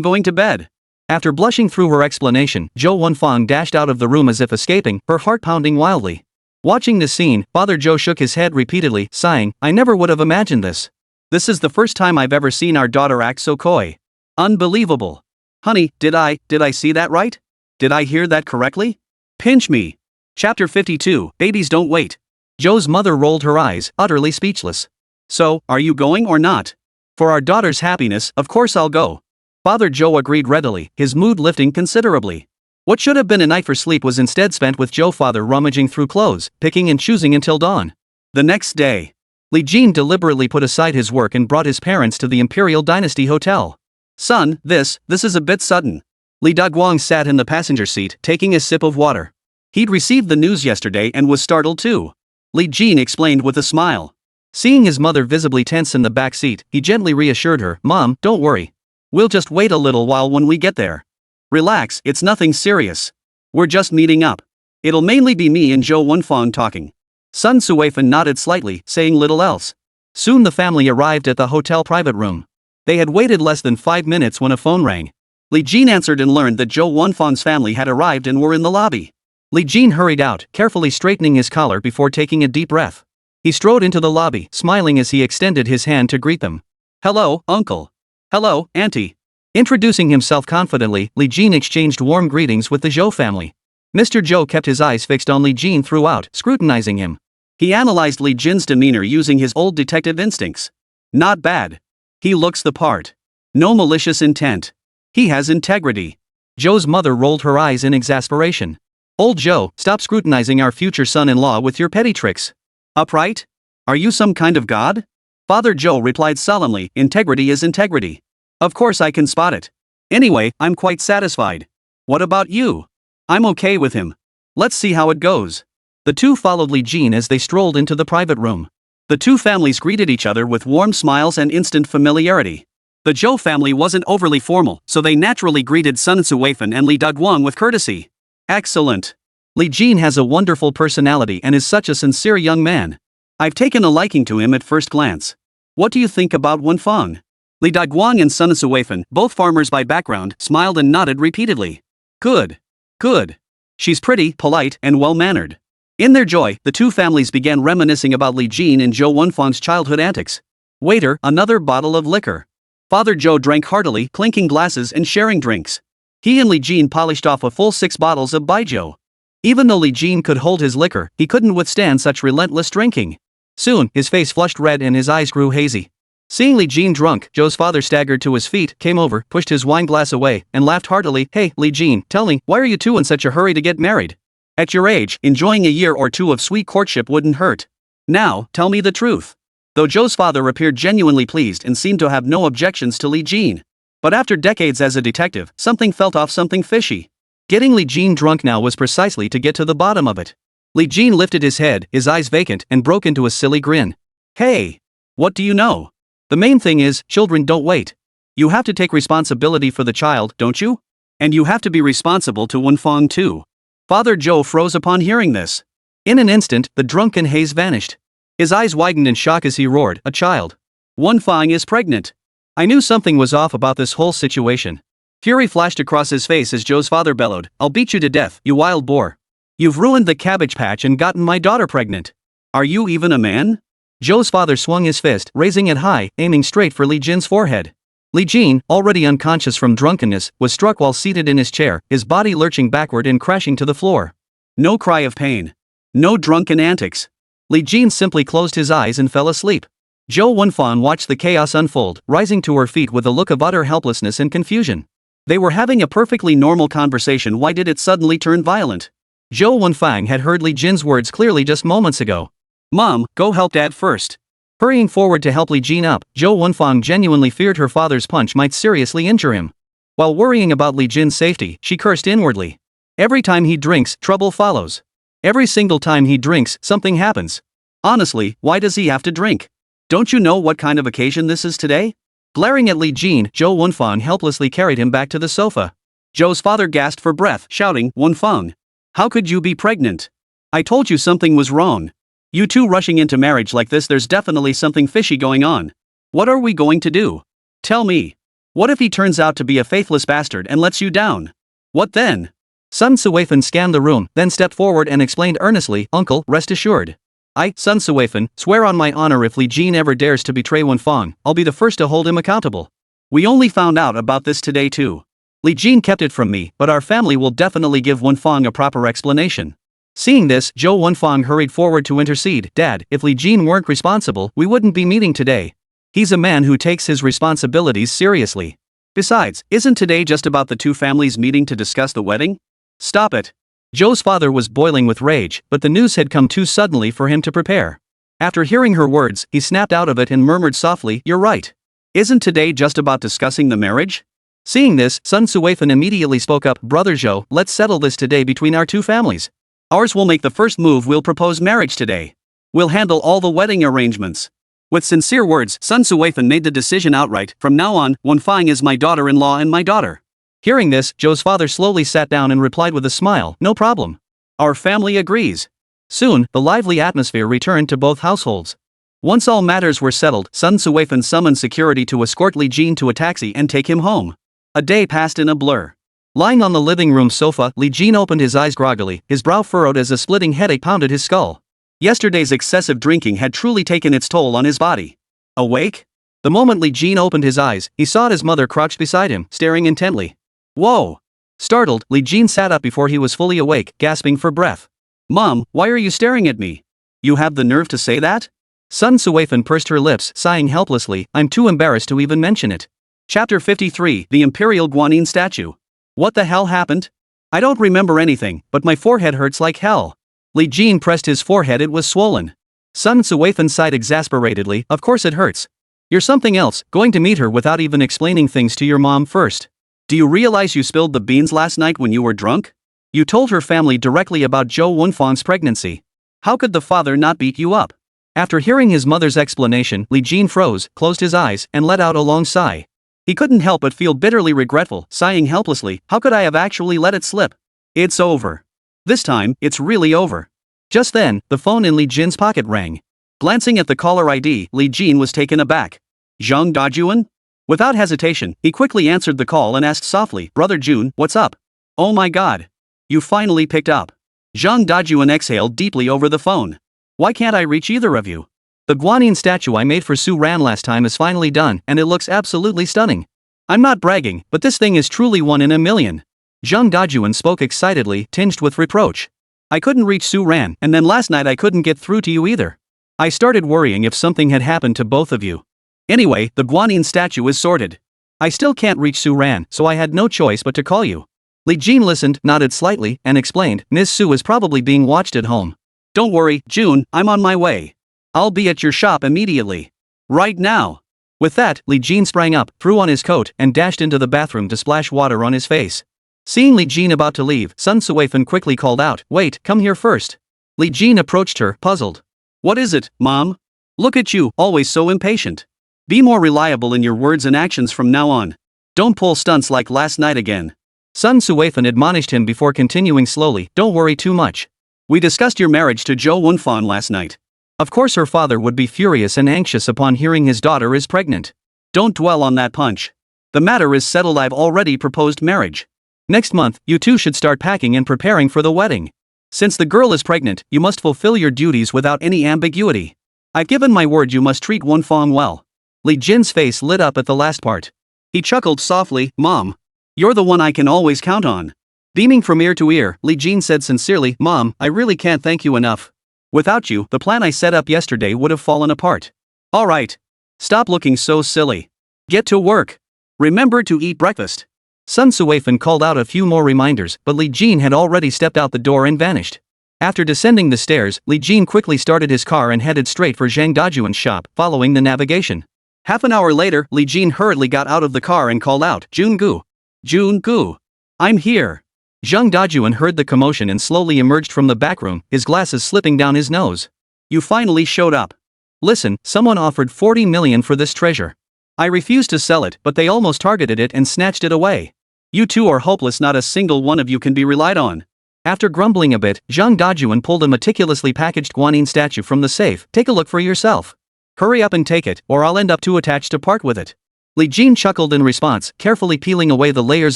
going to bed. After blushing through her explanation, Zhou Wenfang dashed out of the room as if escaping, her heart pounding wildly. Watching this scene, Father Zhou shook his head repeatedly, sighing, I never would have imagined this. This is the first time I've ever seen our daughter act so coy. Unbelievable. Honey, did I see that right? Did I hear that correctly? Pinch me. Chapter 52, Babies Don't Wait. Zhou's mother rolled her eyes, utterly speechless. So, are you going or not? For our daughter's happiness, of course I'll go. Father Zhou agreed readily, his mood lifting considerably. What should have been a night for sleep was instead spent with Zhou father rummaging through clothes, picking and choosing until dawn. The next day, Li Jin deliberately put aside his work and brought his parents to the Imperial Dynasty Hotel. Son, this is a bit sudden. Li Daguang sat in the passenger seat, taking a sip of water. He'd received the news yesterday and was startled too. Li Jin explained with a smile. Seeing his mother visibly tense in the back seat, he gently reassured her, Mom, don't worry. We'll just wait a little while when we get there. Relax, it's nothing serious. We're just meeting up. It'll mainly be me and Zhou Wenfang talking. Sun Suifan nodded slightly, saying little else. Soon the family arrived at the hotel private room. They had waited less than 5 minutes when a phone rang. Li Jin answered and learned that Zhou Wenfang's family had arrived and were in the lobby. Li Jin hurried out, carefully straightening his collar before taking a deep breath. He strode into the lobby, smiling as he extended his hand to greet them. Hello, uncle. Hello, auntie. Introducing himself confidently, Li Jin exchanged warm greetings with the Zhou family. Mr. Zhou kept his eyes fixed on Li Jin throughout, scrutinizing him. He analyzed Li Jin's demeanor using his old detective instincts. Not bad. He looks the part. No malicious intent. He has integrity. Zhou's mother rolled her eyes in exasperation. Old Zhou, stop scrutinizing our future son-in-law with your petty tricks. Upright? Are you some kind of god? Father Joe replied solemnly, integrity is integrity. Of course I can spot it. Anyway, I'm quite satisfied. What about you? I'm okay with him. Let's see how it goes. The two followed Li Jin as they strolled into the private room. The two families greeted each other with warm smiles and instant familiarity. The Zhou family wasn't overly formal, so they naturally greeted Sun Suweifan and Li Daguang with courtesy. Excellent. Li Jin has a wonderful personality and is such a sincere young man. I've taken a liking to him at first glance. What do you think about Wenfang? Li Daguang and Sun Suweifan, both farmers by background, smiled and nodded repeatedly. Good. Good. She's pretty, polite, and well-mannered. In their joy, the two families began reminiscing about Li Jin and Zhou Wenfang's childhood antics. Waiter, another bottle of liquor. Father Joe drank heartily, clinking glasses and sharing drinks. He and Li Jin polished off a full 6 bottles of baijiu. Even though Li Jin could hold his liquor, he couldn't withstand such relentless drinking. Soon, his face flushed red and his eyes grew hazy. Seeing Li Jin drunk, Zhou's father staggered to his feet, came over, pushed his wine glass away, and laughed heartily. Hey, Li Jin, tell me, why are you two in such a hurry to get married? At your age, enjoying a year or two of sweet courtship wouldn't hurt. Now, tell me the truth. Though Zhou's father appeared genuinely pleased and seemed to have no objections to Li Jin. But after decades as a detective, something felt off, something fishy. Getting Li Jin drunk now was precisely to get to the bottom of it. Li Jin lifted his head, his eyes vacant, and broke into a silly grin. Hey! What do you know? The main thing is, children don't wait. You have to take responsibility for the child, don't you? And you have to be responsible to Wenfang too. Father Joe froze upon hearing this. In an instant, the drunken haze vanished. His eyes widened in shock as he roared, a child. Wenfang is pregnant. I knew something was off about this whole situation. Fury flashed across his face as Zhou's father bellowed, I'll beat you to death, you wild boar. You've ruined the cabbage patch and gotten my daughter pregnant. Are you even a man? Zhou's father swung his fist, raising it high, aiming straight for Li Jin's forehead. Li Jin, already unconscious from drunkenness, was struck while seated in his chair, his body lurching backward and crashing to the floor. No cry of pain. No drunken antics. Li Jin simply closed his eyes and fell asleep. Zhou Wenfang watched the chaos unfold, rising to her feet with a look of utter helplessness and confusion. They were having a perfectly normal conversation. Why did it suddenly turn violent? Zhou Wenfang had heard Li Jin's words clearly just moments ago. Mom, go help Dad first. Hurrying forward to help Li Jin up, Zhou Wenfang genuinely feared her father's punch might seriously injure him. While worrying about Li Jin's safety, she cursed inwardly. Every time he drinks, trouble follows. Every single time he drinks, something happens. Honestly, why does he have to drink? Don't you know what kind of occasion this is today? Glaring at Li Jin, Zhou Wenfang helplessly carried him back to the sofa. Zhou's father gasped for breath, shouting, Wenfang, how could you be pregnant? I told you something was wrong. You two rushing into marriage like this, there's definitely something fishy going on. What are we going to do? Tell me. What if he turns out to be a faithless bastard and lets you down? What then? Sun Suweifan scanned the room, then stepped forward and explained earnestly, Uncle, rest assured. I, Sun Suweifan, swear on my honor if Li Jin ever dares to betray Wenfang, I'll be the first to hold him accountable. We only found out about this today too. Li Jin kept it from me, but our family will definitely give Wenfang a proper explanation. Seeing this, Zhou Wenfang hurried forward to intercede. Dad, if Li Jin weren't responsible, we wouldn't be meeting today. He's a man who takes his responsibilities seriously. Besides, isn't today just about the two families meeting to discuss the wedding? Stop it. Zhou's father was boiling with rage, but the news had come too suddenly for him to prepare. After hearing her words, he snapped out of it and murmured softly, You're right. Isn't today just about discussing the marriage? Seeing this, Sun Suweifan immediately spoke up, Brother Zhou, let's settle this today between our two families. Ours will make the first move, we'll propose marriage today. We'll handle all the wedding arrangements. With sincere words, Sun Suweifan made the decision outright, from now on, Wenfang is my daughter-in-law and my daughter. Hearing this, Zhou's father slowly sat down and replied with a smile, No problem. Our family agrees. Soon, the lively atmosphere returned to both households. Once all matters were settled, Sun Suweifan summoned security to escort Li Jin to a taxi and take him home. A day passed in a blur. Lying on the living room sofa, Li Jin opened his eyes groggily, his brow furrowed as a splitting headache pounded his skull. Yesterday's excessive drinking had truly taken its toll on his body. Awake? The moment Li Jin opened his eyes, he saw his mother crouched beside him, staring intently. Whoa! Startled, Li Jin sat up before he was fully awake, gasping for breath. Mom, why are you staring at me? You have the nerve to say that? Sun Suweifan pursed her lips, sighing helplessly, I'm too embarrassed to even mention it. Chapter 53, The Imperial Guanyin Statue. What the hell happened? I don't remember anything, but my forehead hurts like hell. Li Jin pressed his forehead, it was swollen. Sun Suwafan sighed exasperatedly, of course it hurts. You're something else, going to meet her without even explaining things to your mom first. Do you realize you spilled the beans last night when you were drunk? You told her family directly about Jo Wonfang's pregnancy. How could the father not beat you up? After hearing his mother's explanation, Li Jin froze, closed his eyes, and let out a long sigh. He couldn't help but feel bitterly regretful, sighing helplessly, how could I have actually let it slip? It's over. This time, it's really over. Just then, the phone in Li Jin's pocket rang. Glancing at the caller ID, Li Jin was taken aback. Zhang Dajuan? Without hesitation, he quickly answered the call and asked softly, Brother Jun, what's up? Oh my god. You finally picked up. Zhang Dajuan exhaled deeply over the phone. Why can't I reach either of you? The guanyin statue I made for Su Ran last time is finally done, and it looks absolutely stunning. I'm not bragging, but this thing is truly one in a million. Zhang Dajuan spoke excitedly, tinged with reproach. I couldn't reach Su Ran, and then last night I couldn't get through to you either. I started worrying if something had happened to both of you. Anyway, the guanyin statue is sorted. I still can't reach Su Ran, so I had no choice but to call you. Li Jin listened, nodded slightly, and explained, Ms. Su is probably being watched at home. Don't worry, June, I'm on my way. I'll be at your shop immediately. Right now. With that, Li Jin sprang up, threw on his coat, and dashed into the bathroom to splash water on his face. Seeing Li Jin about to leave, Sun Suwafan quickly called out, Wait, come here first. Li Jin approached her, puzzled. What is it, Mom? Look at you, always so impatient. Be more reliable in your words and actions from now on. Don't pull stunts like last night again. Sun Suwafan admonished him before continuing slowly, Don't worry too much. We discussed your marriage to Jo Wonfang last night. Of course her father would be furious and anxious upon hearing his daughter is pregnant. Don't dwell on that punch. The matter is settled, I've already proposed marriage. Next month, you two should start packing and preparing for the wedding. Since the girl is pregnant, you must fulfill your duties without any ambiguity. I've given my word you must treat Wonfang well. Li Jin's face lit up at the last part. He chuckled softly, Mom. You're the one I can always count on. Beaming from ear to ear, Li Jin said sincerely, Mom, I really can't thank you enough. Without you, the plan I set up yesterday would have fallen apart. Alright. Stop looking so silly. Get to work. Remember to eat breakfast. Sun Suwafan called out a few more reminders, but Li Jin had already stepped out the door and vanished. After descending the stairs, Li Jin quickly started his car and headed straight for Zhang Dajuan's shop, following the navigation. Half an hour later, Li Jin hurriedly got out of the car and called out, Jun Gu. Jun Gu. I'm here. Zhang Dajuan heard the commotion and slowly emerged from the back room, his glasses slipping down his nose. You finally showed up. Listen, someone offered 40 million for this treasure. I refused to sell it, but they almost targeted it and snatched it away. You two are hopeless, not a single one of you can be relied on. After grumbling a bit, Zhang Dajuan pulled a meticulously packaged guanyin statue from the safe. Take a look for yourself. Hurry up and take it, or I'll end up too attached to part with it. Li Jin chuckled in response, carefully peeling away the layers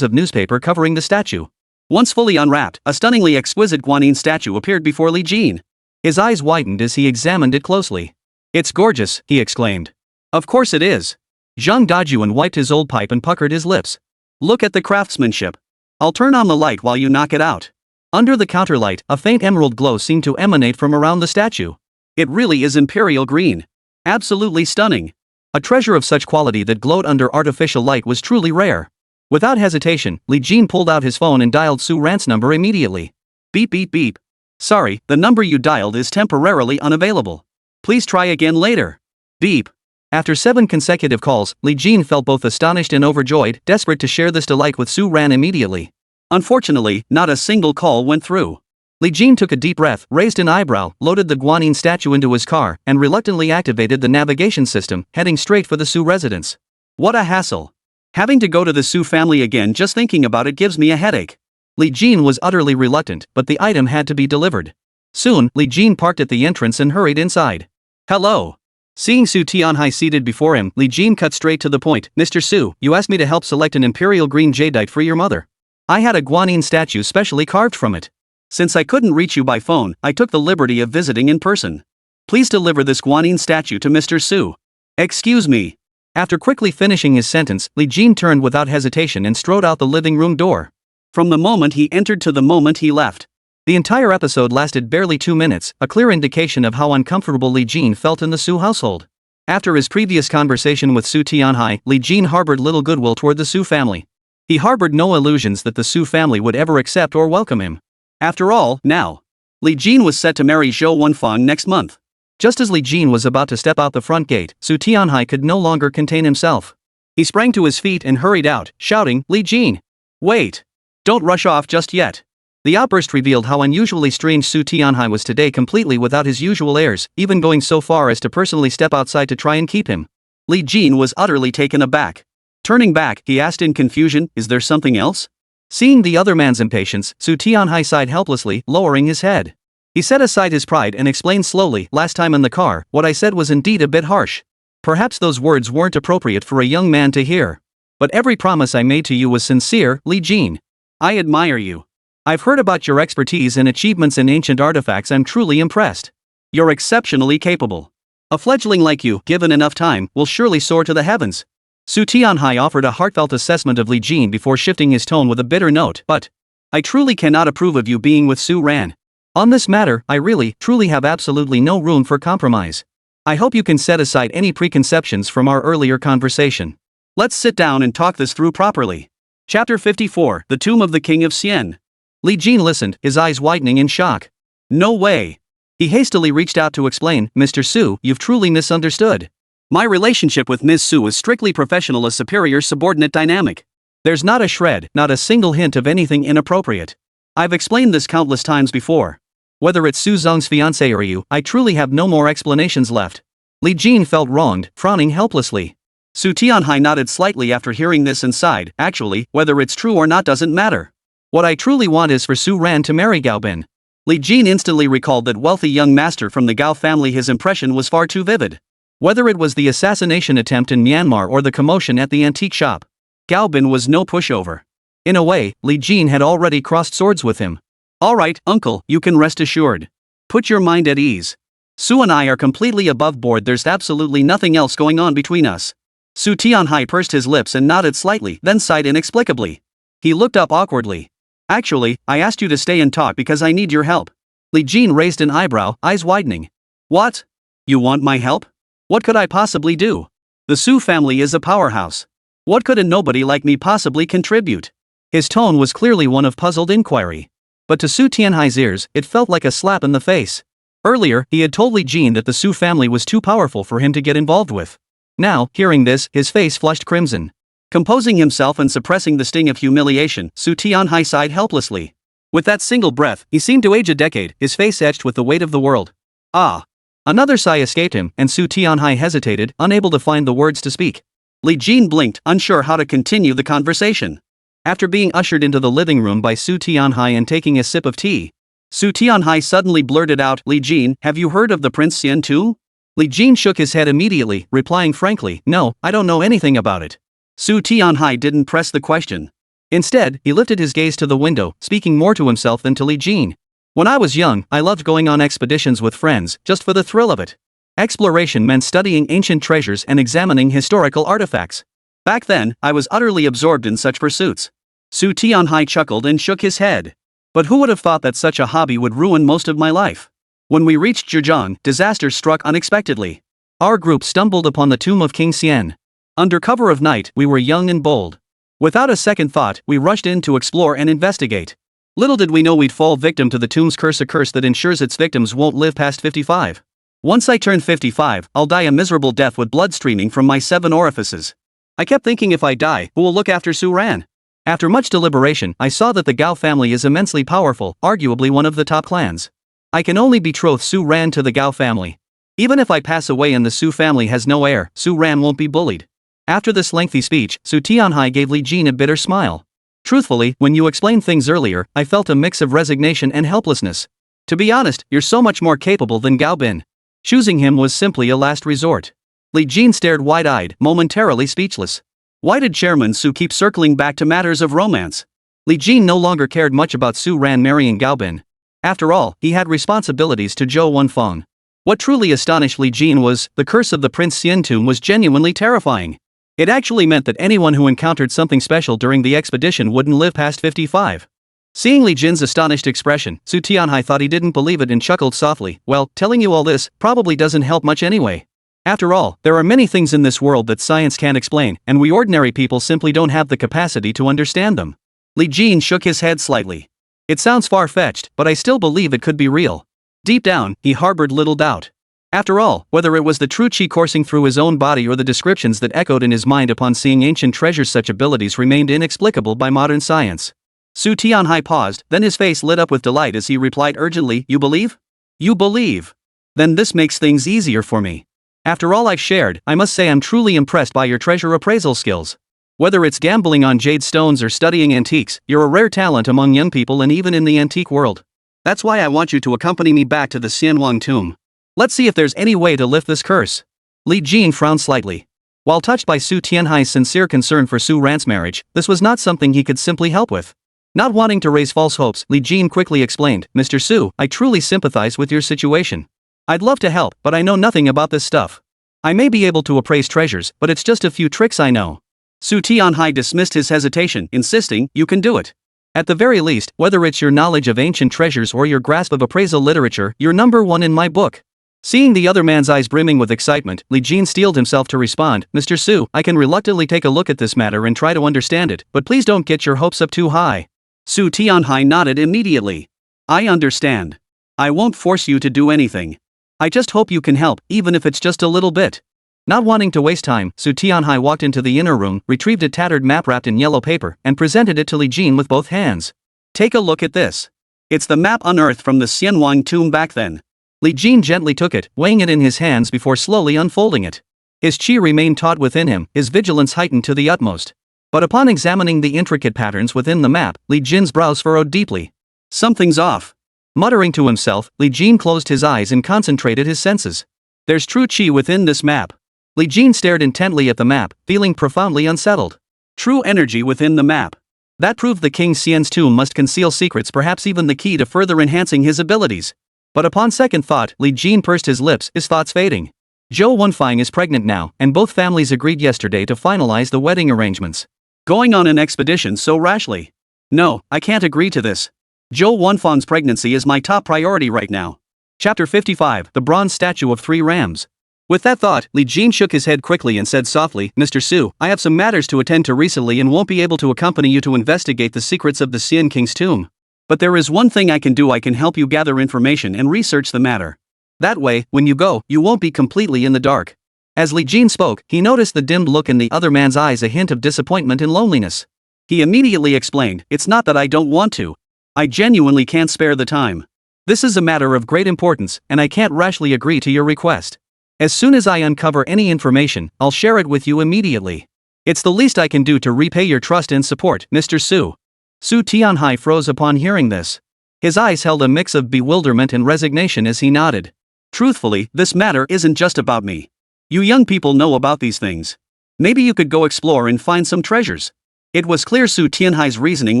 of newspaper covering the statue. Once fully unwrapped, a stunningly exquisite guanyin statue appeared before Li Jin. His eyes widened as he examined it closely. It's gorgeous, he exclaimed. Of course it is. Zhang Dajuan wiped his old pipe and puckered his lips. Look at the craftsmanship. I'll turn on the light while you knock it out. Under the counterlight, a faint emerald glow seemed to emanate from around the statue. It really is imperial green. Absolutely stunning. A treasure of such quality that glowed under artificial light was truly rare. Without hesitation, Li Jin pulled out his phone and dialed Su Ran's number immediately. Beep beep beep. Sorry, the number you dialed is temporarily unavailable. Please try again later. Beep. After 7 consecutive calls, Li Jin felt both astonished and overjoyed, desperate to share this delight with Su Ran immediately. Unfortunately, not a single call went through. Li Jin took a deep breath, raised an eyebrow, loaded the guanyin statue into his car, and reluctantly activated the navigation system, heading straight for the Su residence. What a hassle. Having to go to the Su family again, just thinking about it gives me a headache. Li Jin was utterly reluctant, but the item had to be delivered. Soon, Li Jin parked at the entrance and hurried inside. Hello. Seeing Su Tianhai seated before him, Li Jin cut straight to the point. Mr. Su, you asked me to help select an imperial green jadeite for your mother. I had a guanyin statue specially carved from it. Since I couldn't reach you by phone, I took the liberty of visiting in person. Please deliver this guanyin statue to Mr. Su. Excuse me. After quickly finishing his sentence, Li Jin turned without hesitation and strode out the living room door. From the moment he entered to the moment he left. The entire episode lasted barely 2 minutes, a clear indication of how uncomfortable Li Jin felt in the Su household. After his previous conversation with Su Tianhai, Li Jin harbored little goodwill toward the Su family. He harbored no illusions that the Su family would ever accept or welcome him. After all, now, Li Jin was set to marry Jo Wonfang next month. Just as Li Jin was about to step out the front gate, Su Tianhai could no longer contain himself. He sprang to his feet and hurried out, shouting, "Li Jin! Wait! Don't rush off just yet." The outburst revealed how unusually strange Su Tianhai was today, completely without his usual airs, even going so far as to personally step outside to try and keep him. Li Jin was utterly taken aback. Turning back, he asked in confusion, "Is there something else?" Seeing the other man's impatience, Su Tianhai sighed helplessly, lowering his head. He set aside his pride and explained slowly, "Last time in the car, what I said was indeed a bit harsh. Perhaps those words weren't appropriate for a young man to hear. But every promise I made to you was sincere, Li Jin. I admire you. I've heard about your expertise and achievements in ancient artifacts. I'm truly impressed. You're exceptionally capable. A fledgling like you, given enough time, will surely soar to the heavens." Su Tianhai offered a heartfelt assessment of Li Jin before shifting his tone with a bitter note, "But I truly cannot approve of you being with Su Ran. On this matter, I really, truly have absolutely no room for compromise. I hope you can set aside any preconceptions from our earlier conversation. Let's sit down and talk this through properly." Chapter 54, The Tomb of the King of Xian. Li Jin listened, his eyes widening in shock. "No way." He hastily reached out to explain, "Mr. Su, you've truly misunderstood. My relationship with Ms. Su is strictly professional, a superior-subordinate dynamic. There's not a shred, not a single hint of anything inappropriate. I've explained this countless times before. Whether it's Su Zong's fiancé or you, I truly have no more explanations left." Li Jin felt wronged, frowning helplessly. Su Tianhai nodded slightly after hearing this and sighed, "Actually, whether it's true or not doesn't matter. What I truly want is for Su Ran to marry Gao Bin." Li Jin instantly recalled that wealthy young master from the Gao family. His impression was far too vivid. Whether it was the assassination attempt in Myanmar or the commotion at the antique shop, Gao Bin was no pushover. In a way, Li Jin had already crossed swords with him. "All right, uncle, you can rest assured. Put your mind at ease. Su and I are completely above board. There's absolutely nothing else going on between us." Su Tianhai pursed his lips and nodded slightly, then sighed inexplicably. He looked up awkwardly. "Actually, I asked you to stay and talk because I need your help." Li Jin raised an eyebrow, eyes widening. "What? You want my help? What could I possibly do? The Su family is a powerhouse. What could a nobody like me possibly contribute?" His tone was clearly one of puzzled inquiry. But to Su Tianhai's ears, it felt like a slap in the face. Earlier, he had told Li Jin that the Su family was too powerful for him to get involved with. Now, hearing this, his face flushed crimson. Composing himself and suppressing the sting of humiliation, Su Tianhai sighed helplessly. With that single breath, he seemed to age a decade, his face etched with the weight of the world. "Ah!" Another sigh escaped him, and Su Tianhai hesitated, unable to find the words to speak. Li Jin blinked, unsure how to continue the conversation. After being ushered into the living room by Su Tianhai and taking a sip of tea, Su Tianhai suddenly blurted out, "Li Jin, have you heard of the Prince Xian too?" Li Jin shook his head immediately, replying frankly, "No, I don't know anything about it." Su Tianhai didn't press the question. Instead, he lifted his gaze to the window, speaking more to himself than to Li Jin. "When I was young, I loved going on expeditions with friends, just for the thrill of it. Exploration meant studying ancient treasures and examining historical artifacts. Back then, I was utterly absorbed in such pursuits." Su Tianhai chuckled and shook his head. "But who would have thought that such a hobby would ruin most of my life?" When we reached Zhejiang, disaster struck unexpectedly. Our group stumbled upon the tomb of King Xian. Under cover of night, we were young and bold. Without a second thought, we rushed in to explore and investigate. Little did we know we'd fall victim to the tomb's curse, a curse that ensures its victims won't live past 55. Once I turn 55, I'll die a miserable death with blood streaming from my 7 orifices. I kept thinking, if I die, who will look after Su Ran? After much deliberation, I saw that the Gao family is immensely powerful, arguably one of the top clans. I can only betroth Su Ran to the Gao family. Even if I pass away and the Su family has no heir, Su Ran won't be bullied. After this lengthy speech, Su Tianhai gave Li Jin a bitter smile. Truthfully, when you explained things earlier, I felt a mix of resignation and helplessness. To be honest, you're so much more capable than Gao Bin. Choosing him was simply a last resort. Li Jin stared wide-eyed, momentarily speechless. Why did Chairman Su keep circling back to matters of romance? Li Jin no longer cared much about Su Ran marrying Gao Bin. After all, he had responsibilities to Zhou Wenfeng. What truly astonished Li Jin was, the curse of the Prince Xian tomb was genuinely terrifying. It actually meant that anyone who encountered something special during the expedition wouldn't live past 55. Seeing Li Jin's astonished expression, Su Tianhai thought he didn't believe it and chuckled softly. Well, telling you all this probably doesn't help much anyway. After all, there are many things in this world that science can't explain, and we ordinary people simply don't have the capacity to understand them. Li Jin shook his head slightly. It sounds far-fetched, but I still believe it could be real. Deep down, he harbored little doubt. After all, whether it was the true chi coursing through his own body or the descriptions that echoed in his mind upon seeing ancient treasures, such abilities remained inexplicable by modern science. Su Tianhai paused, then his face lit up with delight as he replied urgently, "You believe? You believe? Then this makes things easier for me. After all I've shared, I must say I'm truly impressed by your treasure appraisal skills. Whether it's gambling on jade stones or studying antiques, you're a rare talent among young people and even in the antique world. That's why I want you to accompany me back to the Xianwang tomb. Let's see if there's any way to lift this curse." Li Jin frowned slightly. While touched by Su Tianhai's sincere concern for Su Ran's marriage, this was not something he could simply help with. Not wanting to raise false hopes, Li Jin quickly explained, "Mr. Su, I truly sympathize with your situation. I'd love to help, but I know nothing about this stuff. I may be able to appraise treasures, but it's just a few tricks I know." Su Tianhai dismissed his hesitation, insisting, "You can do it. At the very least, whether it's your knowledge of ancient treasures or your grasp of appraisal literature, you're number one in my book." Seeing the other man's eyes brimming with excitement, Li Jin steeled himself to respond, "Mr. Su, I can reluctantly take a look at this matter and try to understand it, but please don't get your hopes up too high." Su Tianhai nodded immediately. "I understand. I won't force you to do anything. I just hope you can help, even if it's just a little bit." Not wanting to waste time, Su Tianhai walked into the inner room, retrieved a tattered map wrapped in yellow paper, and presented it to Li Jin with both hands. "Take a look at this. It's the map unearthed from the Xianwang tomb back then." Li Jin gently took it, weighing it in his hands before slowly unfolding it. His chi remained taut within him, his vigilance heightened to the utmost. But upon examining the intricate patterns within the map, Li Jin's brows furrowed deeply. "Something's off." Muttering to himself, Li Jin closed his eyes and concentrated his senses. "There's true chi within this map." Li Jin stared intently at the map, feeling profoundly unsettled. True energy within the map. That proved the King Xian's tomb must conceal secrets, perhaps even the key to further enhancing his abilities. But upon second thought, Li Jin pursed his lips, his thoughts fading. Zhou Wenfang is pregnant now, and both families agreed yesterday to finalize the wedding arrangements. Going on an expedition so rashly? No, I can't agree to this. Zhou Wenfang's pregnancy is my top priority right now. Chapter 55, The Bronze Statue of Three Rams. With that thought, Li Jin shook his head quickly and said softly, "Mr. Su, I have some matters to attend to recently and won't be able to accompany you to investigate the secrets of the Xian King's tomb. But there is one thing I can do. I can help you gather information and research the matter. That way, when you go, you won't be completely in the dark." As Li Jin spoke, he noticed the dimmed look in the other man's eyes, a hint of disappointment and loneliness. He immediately explained, "It's not that I don't want to. I genuinely can't spare the time. This is a matter of great importance, and I can't rashly agree to your request. As soon as I uncover any information, I'll share it with you immediately. It's the least I can do to repay your trust and support, Mr. Su." Su Tianhai froze upon hearing this. His eyes held a mix of bewilderment and resignation as he nodded. "Truthfully, this matter isn't just about me. You young people know about these things. Maybe you could go explore and find some treasures." It was clear Su Tianhai's reasoning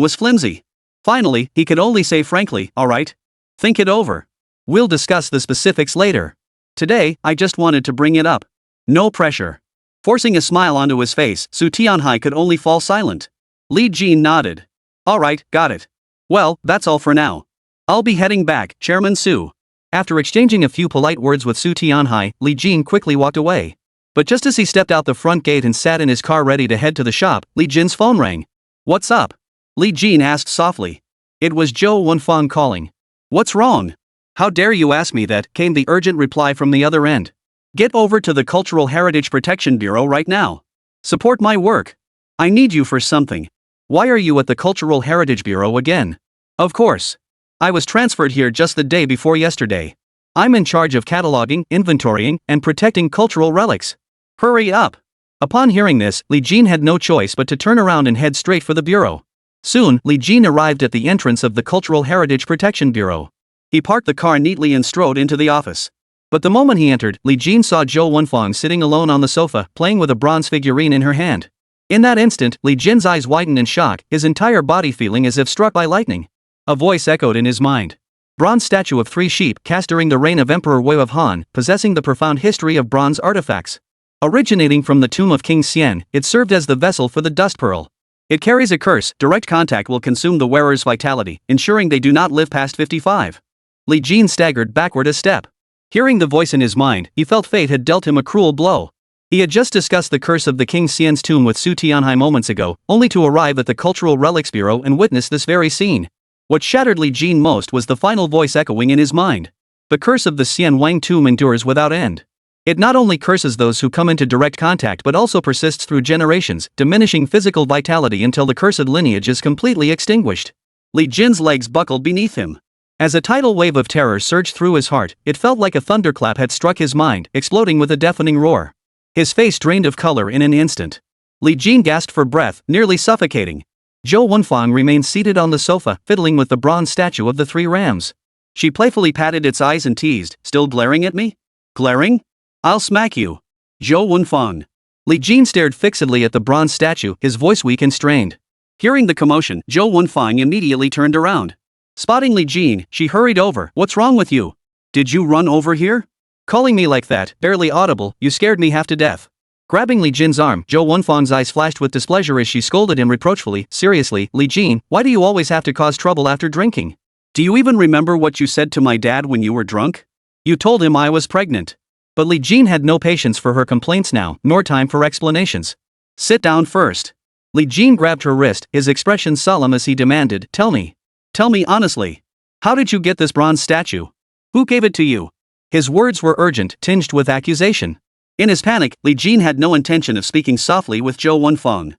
was flimsy. Finally, he could only say frankly, "All right. Think it over. We'll discuss the specifics later. Today, I just wanted to bring it up. No pressure." Forcing a smile onto his face, Su Tianhai could only fall silent. Li Jin nodded. "All right, got it. Well, that's all for now. I'll be heading back, Chairman Su." After exchanging a few polite words with Su Tianhai, Li Jin quickly walked away. But just as he stepped out the front gate and sat in his car ready to head to the shop, Li Jin's phone rang. "What's up?" Li Jin asked softly. It was Zhou Wenfang calling. "What's wrong?" "How dare you ask me that," came the urgent reply from the other end. "Get over to the Cultural Heritage Protection Bureau right now. Support my work. I need you for something." "Why are you at the Cultural Heritage Bureau again?" "Of course. I was transferred here just the day before yesterday. I'm in charge of cataloging, inventorying, and protecting cultural relics." "Hurry up." Upon hearing this, Li Jin had no choice but to turn around and head straight for the bureau. Soon, Li Jin arrived at the entrance of the Cultural Heritage Protection Bureau. He parked the car neatly and strode into the office. But the moment he entered, Li Jin saw Zhou Wenfang sitting alone on the sofa, playing with a bronze figurine in her hand. In that instant, Li Jin's eyes widened in shock, his entire body feeling as if struck by lightning. A voice echoed in his mind. Bronze statue of three sheep cast during the reign of Emperor Wei of Han, possessing the profound history of bronze artifacts. Originating from the tomb of King Xian, it served as the vessel for the dust pearl. It carries a curse. Direct contact will consume the wearer's vitality, ensuring they do not live past 55. Li Jin staggered backward a step. Hearing the voice in his mind, he felt fate had dealt him a cruel blow. He had just discussed the curse of the King Xian's tomb with Su Tianhai moments ago, only to arrive at the Cultural Relics Bureau and witness this very scene. What shattered Li Jin most was the final voice echoing in his mind. The curse of the Xian Wang tomb endures without end. It not only curses those who come into direct contact but also persists through generations, diminishing physical vitality until the cursed lineage is completely extinguished. Li Jin's legs buckled beneath him. As a tidal wave of terror surged through his heart, it felt like a thunderclap had struck his mind, exploding with a deafening roar. His face drained of color in an instant. Li Jin gasped for breath, nearly suffocating. Zhou Wenfang remained seated on the sofa, fiddling with the bronze statue of the three rams. She playfully patted its eyes and teased, "Still glaring at me? Glaring? I'll smack you." Zhou Wenfang. Li Jin stared fixedly at the bronze statue, his voice weak and strained. Hearing the commotion, Zhou Wenfang immediately turned around. Spotting Li Jin, she hurried over. "What's wrong with you? Did you run over here?" "Calling me like that, barely audible, you scared me half to death." Grabbing Li Jin's arm, Zhou Wenfang's eyes flashed with displeasure as she scolded him reproachfully. "Seriously, Li Jin, why do you always have to cause trouble after drinking? Do you even remember what you said to my dad when you were drunk? You told him I was pregnant." But Li Jin had no patience for her complaints now, nor time for explanations. "Sit down first." Li Jin grabbed her wrist, his expression solemn as he demanded, Tell me honestly. How did you get this bronze statue? Who gave it to you?" His words were urgent, tinged with accusation. In his panic, Li Jin had no intention of speaking softly with Zhou Wenfang.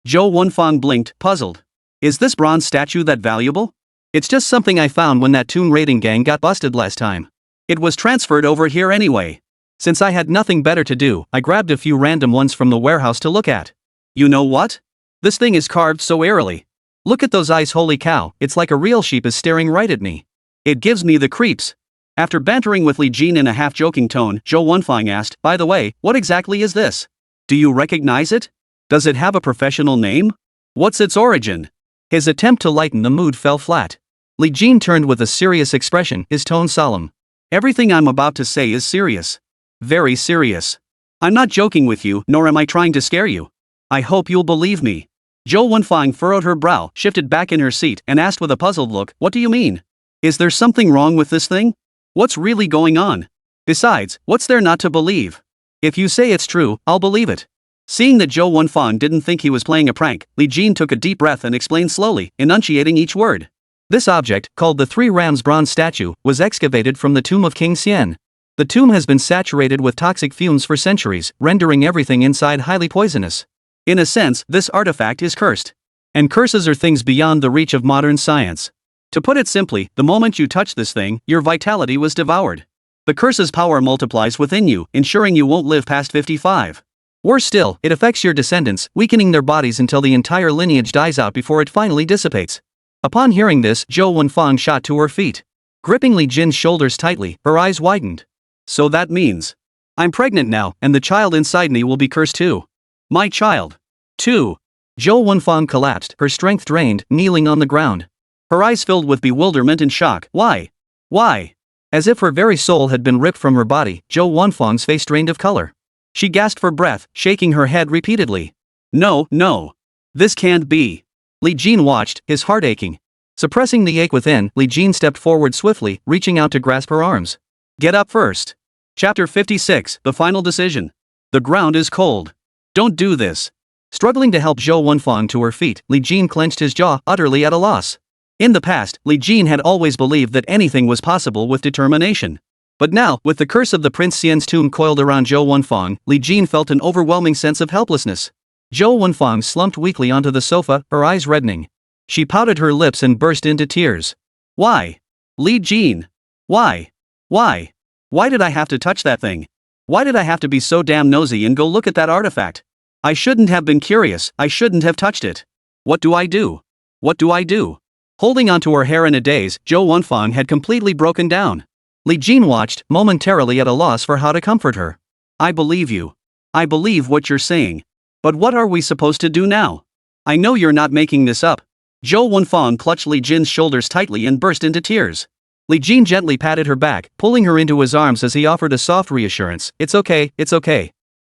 Zhou Wenfang blinked, puzzled. "Is this bronze statue that valuable?" "It's just something I found when that tomb raiding gang got busted last time. It was transferred over here anyway. Since I had nothing better to do, I grabbed a few random ones from the warehouse to look at. You know what? This thing is carved so eerily. Look at those eyes, holy cow, it's like a real sheep is staring right at me. It gives me the creeps." After bantering with Li Jin in a half-joking tone, Zhou Wenfang asked, "By the way, what exactly is this? Do you recognize it? Does it have a professional name? What's its origin?" His attempt to lighten the mood fell flat. Li Jin turned with a serious expression, his tone solemn. "Everything I'm about to say is serious. Very serious. I'm not joking with you, nor am I trying to scare you. I hope you'll believe me." Zhou Wenfang furrowed her brow, shifted back in her seat, and asked with a puzzled look, "What do you mean? Is there something wrong with this thing? What's really going on? Besides, what's there not to believe? If you say it's true, I'll believe it." Seeing that Zhou Wenfang didn't think he was playing a prank, Li Jin took a deep breath and explained slowly, enunciating each word. This object, called the Three Rams bronze statue, was excavated from the tomb of King Xian. The tomb has been saturated with toxic fumes for centuries, rendering everything inside highly poisonous. In a sense, this artifact is cursed. And curses are things beyond the reach of modern science. To put it simply, the moment you touch this thing, your vitality was devoured. The curse's power multiplies within you, ensuring you won't live past 55. Worse still, it affects your descendants, weakening their bodies until the entire lineage dies out before it finally dissipates. Upon hearing this, Zhou Wenfang shot to her feet. Gripping Li Jin's shoulders tightly, her eyes widened. "So that means I'm pregnant now, and the child inside me will be cursed too. My child, too." Zhou Wenfang collapsed, her strength drained, kneeling on the ground. Her eyes filled with bewilderment and shock. Why? Why? As if her very soul had been ripped from her body, Zhou Wenfang's face drained of color. She gasped for breath, shaking her head repeatedly. No. This can't be." Li Jin watched, his heart aching. Suppressing the ache within, Li Jin stepped forward swiftly, reaching out to grasp her arms. "Get up first." Chapter 56, The Final Decision. The ground is cold. Don't do this. Struggling to help Zhou Wenfang to her feet, Li Jin clenched his jaw, utterly at a loss. In the past, Li Jin had always believed that anything was possible with determination. But now, with the curse of the Prince Xian's tomb coiled around Zhou Wenfang, Li Jin felt an overwhelming sense of helplessness. Zhou Wenfang slumped weakly onto the sofa, her eyes reddening. She pouted her lips and burst into tears. "Why? Li Jin? Why? Why? Why did I have to touch that thing? Why did I have to be so damn nosy and go look at that artifact? I shouldn't have been curious, I shouldn't have touched it. What do I do? What do I do?" Holding onto her hair in a daze, Zhou Wenfang had completely broken down. Li Jin watched, momentarily at a loss for how to comfort her. "I believe you. I believe what you're saying. But what are we supposed to do now? I know you're not making this up." Zhou Wenfang clutched Li Jin's shoulders tightly and burst into tears. Li Jin gently patted her back, pulling her into his arms as he offered a soft reassurance. It's okay.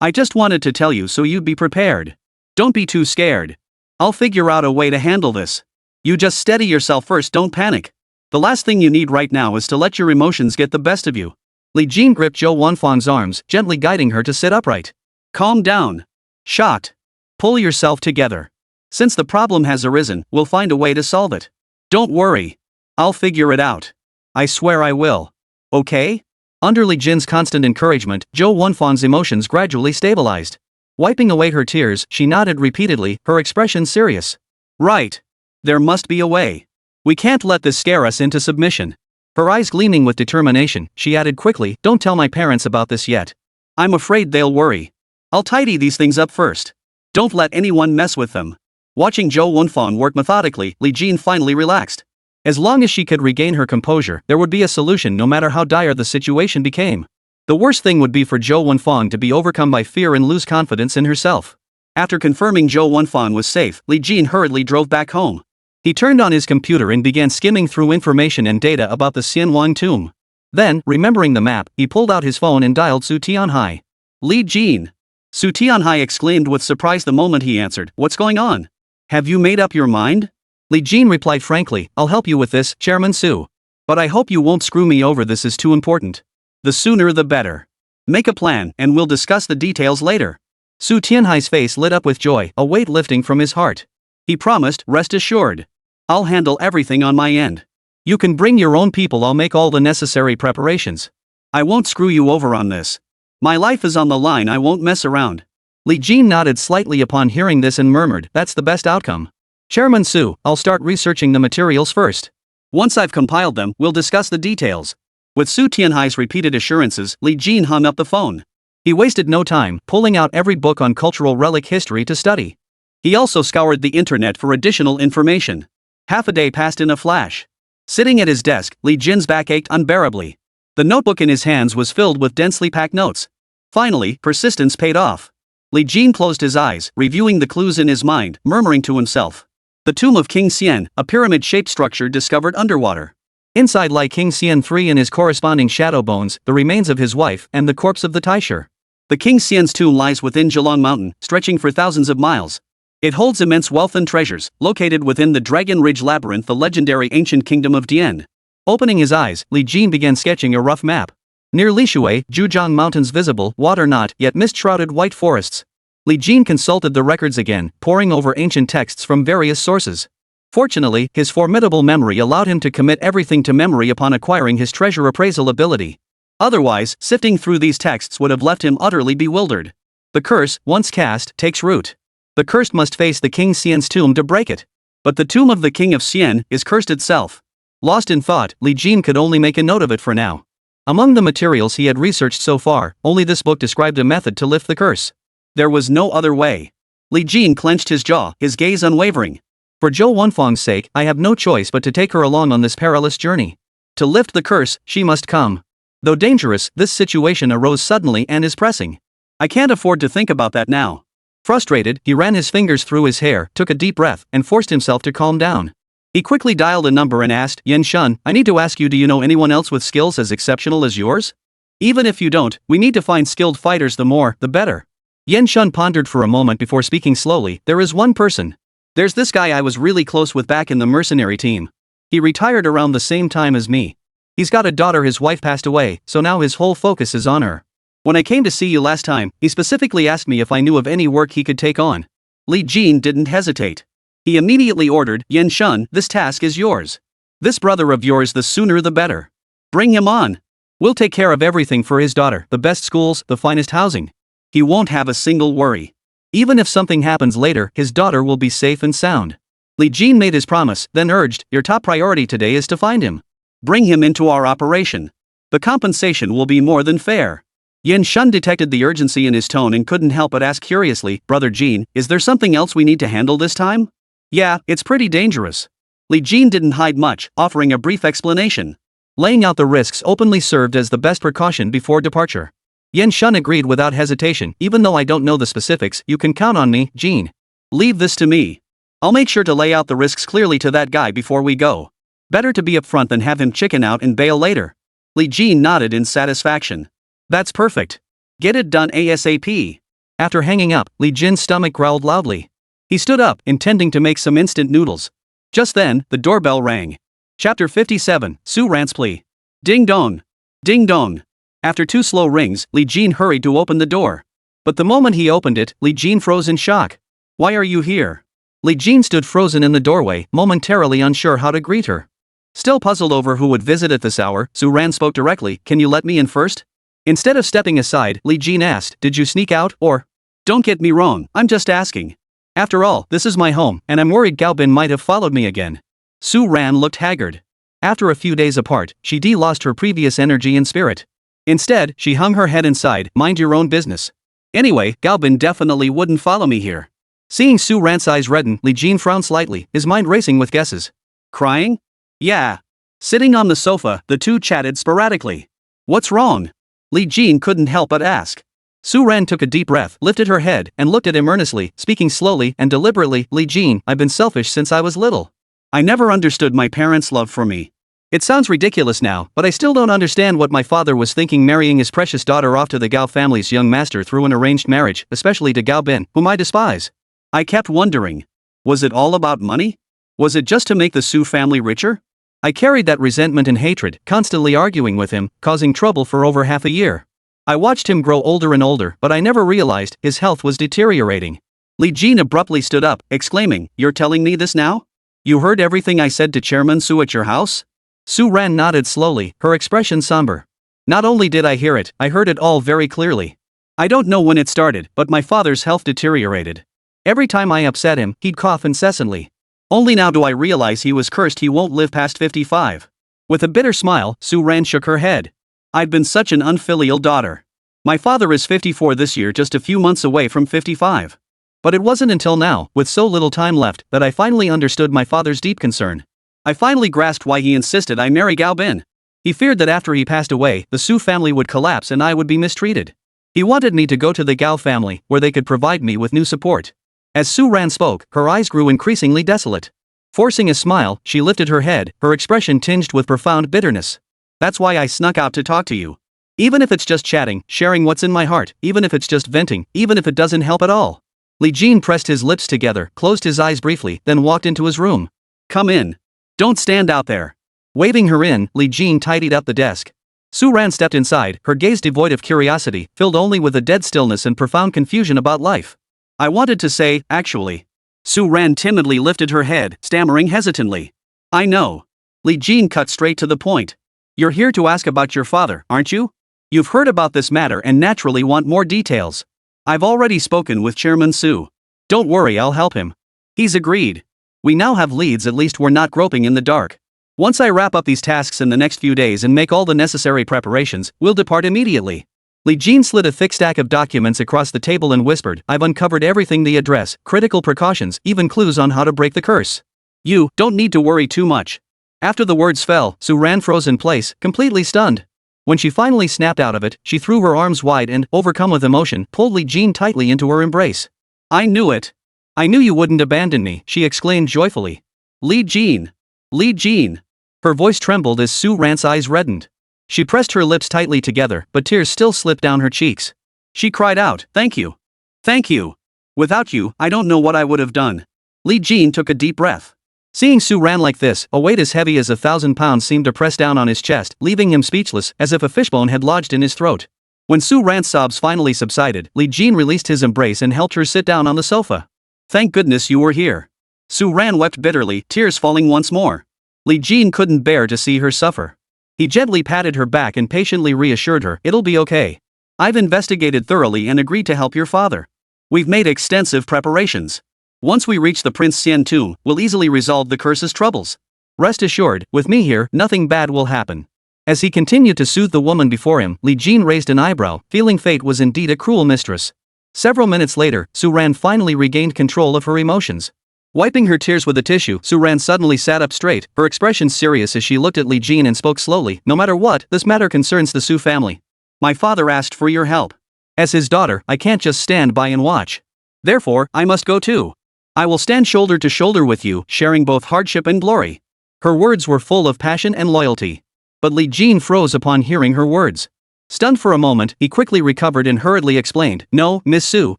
I just wanted to tell you so you'd be prepared. Don't be too scared. I'll figure out a way to handle this. You just steady yourself first, don't panic. The last thing you need right now is to let your emotions get the best of you." Li Jin gripped Zhou Wenfang's arms, gently guiding her to sit upright. "Calm down. Shot. Pull yourself together. Since the problem has arisen, we'll find a way to solve it. Don't worry. I'll figure it out. I swear I will." Okay? Under Li Jin's constant encouragement, Zhou Wenfang's emotions gradually stabilized. Wiping away her tears, she nodded repeatedly, her expression serious. Right. There must be a way. We can't let this scare us into submission. Her eyes gleaming with determination, she added quickly, don't tell my parents about this yet. I'm afraid they'll worry. I'll tidy these things up first. Don't let anyone mess with them. Watching Zhou Wenfang work methodically, Li Jin finally relaxed. As long as she could regain her composure, there would be a solution no matter how dire the situation became. The worst thing would be for Zhou Wenfang to be overcome by fear and lose confidence in herself. After confirming Zhou Wenfang was safe, Li Jin hurriedly drove back home. He turned on his computer and began skimming through information and data about the Xianwang tomb. Then, remembering the map, he pulled out his phone and dialed Su Tianhai. Li Jin. Su Tianhai exclaimed with surprise the moment he answered, "What's going on? Have you made up your mind?" Li Jin replied frankly, "I'll help you with this, Chairman Su. But I hope you won't screw me over, this is too important. The sooner the better. Make a plan, and we'll discuss the details later." Su Tianhai's face lit up with joy, a weight lifting from his heart. He promised, "Rest assured. I'll handle everything on my end. You can bring your own people, I'll make all the necessary preparations. I won't screw you over on this. My life is on the line, I won't mess around." Li Jin nodded slightly upon hearing this and murmured, "That's the best outcome. Chairman Su, I'll start researching the materials first. Once I've compiled them, we'll discuss the details." With Su Tianhai's repeated assurances, Li Jin hung up the phone. He wasted no time, pulling out every book on cultural relic history to study. He also scoured the internet for additional information. Half a day passed in a flash. Sitting at his desk, Li Jin's back ached unbearably. The notebook in his hands was filled with densely packed notes. Finally, persistence paid off. Li Jin closed his eyes, reviewing the clues in his mind, murmuring to himself. The tomb of King Xian, a pyramid-shaped structure discovered underwater. Inside lie King Xian III and his corresponding shadow bones, the remains of his wife, and the corpse of the Taisher. The King Xian's tomb lies within Zhelang Mountain, stretching for thousands of miles. It holds immense wealth and treasures, located within the Dragon Ridge Labyrinth, the legendary ancient kingdom of Dian. Opening his eyes, Li Jin began sketching a rough map. Near Lishui, Zhujiang Mountains visible, water not, yet mist-shrouded white forests. Li Jin consulted the records again, poring over ancient texts from various sources. Fortunately, his formidable memory allowed him to commit everything to memory upon acquiring his treasure appraisal ability. Otherwise, sifting through these texts would have left him utterly bewildered. The curse, once cast, takes root. The cursed must face the King Xian's tomb to break it. But the tomb of the King of Xian is cursed itself. Lost in thought, Li Jin could only make a note of it for now. Among the materials he had researched so far, only this book described a method to lift the curse. There was no other way. Li Jin clenched his jaw, his gaze unwavering. For Zhou Wenfang's sake, I have no choice but to take her along on this perilous journey. To lift the curse, she must come. Though dangerous, this situation arose suddenly and is pressing. I can't afford to think about that now. Frustrated, he ran his fingers through his hair, took a deep breath, and forced himself to calm down. He quickly dialed a number and asked, "Yan Shun, I need to ask you, do you know anyone else with skills as exceptional as yours? Even if you don't, we need to find skilled fighters, the more, the better." Yan Shun pondered for a moment before speaking slowly, "There is one person. There's this guy I was really close with back in the mercenary team. He retired around the same time as me. He's got a daughter, his wife passed away, so now his whole focus is on her. When I came to see you last time, he specifically asked me if I knew of any work he could take on." Li Jin didn't hesitate. He immediately ordered, "Yan Shun, this task is yours. This brother of yours, the sooner the better. Bring him on. We'll take care of everything for his daughter, the best schools, the finest housing. He won't have a single worry. Even if something happens later, his daughter will be safe and sound." Li Jin made his promise, then urged, "Your top priority today is to find him. Bring him into our operation. The compensation will be more than fair." Yan Shun detected the urgency in his tone and couldn't help but ask curiously, "Brother Jin, is there something else we need to handle this time?" "Yeah, it's pretty dangerous." Li Jin didn't hide much, offering a brief explanation. Laying out the risks openly served as the best precaution before departure. Yan Shun agreed without hesitation, "Even though I don't know the specifics, you can count on me, Jin. Leave this to me. I'll make sure to lay out the risks clearly to that guy before we go. Better to be upfront than have him chicken out and bail later." Li Jin nodded in satisfaction. "That's perfect. Get it done ASAP." After hanging up, Li Jin's stomach growled loudly. He stood up, intending to make some instant noodles. Just then, the doorbell rang. Chapter 57, Su Rant's Plea. Ding dong. Ding dong. After 2 slow rings, Li Jin hurried to open the door. But the moment he opened it, Li Jin froze in shock. "Why are you here?" Li Jin stood frozen in the doorway, momentarily unsure how to greet her. Still puzzled over who would visit at this hour, Su Ran spoke directly, "Can you let me in first?" Instead of stepping aside, Li Jin asked, "Did you sneak out, or?" "Don't get me wrong, I'm just asking. After all, this is my home, and I'm worried Gao Bin might have followed me again." Su Ran looked haggard. After a few days apart, she lost her previous energy and spirit. Instead, she hung her head inside, "Mind your own business. Anyway, Gao Bin definitely wouldn't follow me here." Seeing Su Ran's eyes redden, Li Jin frowned slightly, his mind racing with guesses. Crying? Yeah. Sitting on the sofa, the two chatted sporadically. "What's wrong?" Li Jin couldn't help but ask. Su Ran took a deep breath, lifted her head, and looked at him earnestly, speaking slowly and deliberately. "Li Jin, I've been selfish since I was little. I never understood my parents' love for me. It sounds ridiculous now, but I still don't understand what my father was thinking marrying his precious daughter off to the Gao family's young master through an arranged marriage, especially to Gao Bin, whom I despise. I kept wondering. Was it all about money? Was it just to make the Su family richer? I carried that resentment and hatred, constantly arguing with him, causing trouble for over half a year. I watched him grow older and older, but I never realized his health was deteriorating." Li Jin abruptly stood up, exclaiming, "You're telling me this now? You heard everything I said to Chairman Su at your house?" Su Ran nodded slowly, her expression somber. "Not only did I hear it, I heard it all very clearly. I don't know when it started, but my father's health deteriorated. Every time I upset him, he'd cough incessantly. Only now do I realize he was cursed he won't live past 55. With a bitter smile, Su Ran shook her head. "I've been such an unfilial daughter. My father is 54 this year, just a few months away from 55. But it wasn't until now, with so little time left, that I finally understood my father's deep concern. I finally grasped why he insisted I marry Gao Bin. He feared that after he passed away, the Su family would collapse and I would be mistreated. He wanted me to go to the Gao family, where they could provide me with new support." As Su Ran spoke, her eyes grew increasingly desolate. Forcing a smile, she lifted her head, her expression tinged with profound bitterness. "That's why I snuck out to talk to you. Even if it's just chatting, sharing what's in my heart, even if it's just venting, even if it doesn't help at all." Li Jin pressed his lips together, closed his eyes briefly, then walked into his room. "Come in. Don't stand out there." Waving her in, Li Jin tidied up the desk. Su Ran stepped inside, her gaze devoid of curiosity, filled only with a dead stillness and profound confusion about life. "I wanted to say, actually." Su Ran timidly lifted her head, stammering hesitantly. "I know." Li Jin cut straight to the point. "You're here to ask about your father, aren't you? You've heard about this matter and naturally want more details. I've already spoken with Chairman Su. Don't worry, I'll help him. He's agreed. We now have leads, at least we're not groping in the dark. Once I wrap up these tasks in the next few days and make all the necessary preparations, we'll depart immediately." Li Jin slid a thick stack of documents across the table and whispered, "I've uncovered everything: the address, critical precautions, even clues on how to break the curse. You don't need to worry too much." After the words fell, Su Ran froze in place, completely stunned. When she finally snapped out of it, she threw her arms wide and, overcome with emotion, pulled Li Jin tightly into her embrace. "I knew it. I knew you wouldn't abandon me," she exclaimed joyfully. "Li Jin. Li Jin." Her voice trembled as Su Ran's eyes reddened. She pressed her lips tightly together, but tears still slipped down her cheeks. She cried out, "Thank you. Thank you. Without you, I don't know what I would have done." Li Jin took a deep breath. Seeing Su Ran like this, a weight as heavy as 1,000 pounds seemed to press down on his chest, leaving him speechless, as if a fishbone had lodged in his throat. When Su Ran's sobs finally subsided, Li Jin released his embrace and helped her sit down on the sofa. "Thank goodness you were here." Su Ran wept bitterly, tears falling once more. Li Jin couldn't bear to see her suffer. He gently patted her back and patiently reassured her, "It'll be okay. I've investigated thoroughly and agreed to help your father. We've made extensive preparations. Once we reach the Prince Xian tomb, we'll easily resolve the curse's troubles. Rest assured, with me here, nothing bad will happen." As he continued to soothe the woman before him, Li Jin raised an eyebrow, feeling fate was indeed a cruel mistress. Several minutes later, Su Ran finally regained control of her emotions. Wiping her tears with a tissue, Su Ran suddenly sat up straight, her expression serious as she looked at Li Jin and spoke slowly, "No matter what, this matter concerns the Su family. My father asked for your help. As his daughter, I can't just stand by and watch. Therefore, I must go too. I will stand shoulder to shoulder with you, sharing both hardship and glory." Her words were full of passion and loyalty. But Li Jin froze upon hearing her words. Stunned for a moment, he quickly recovered and hurriedly explained, "No, Miss Su,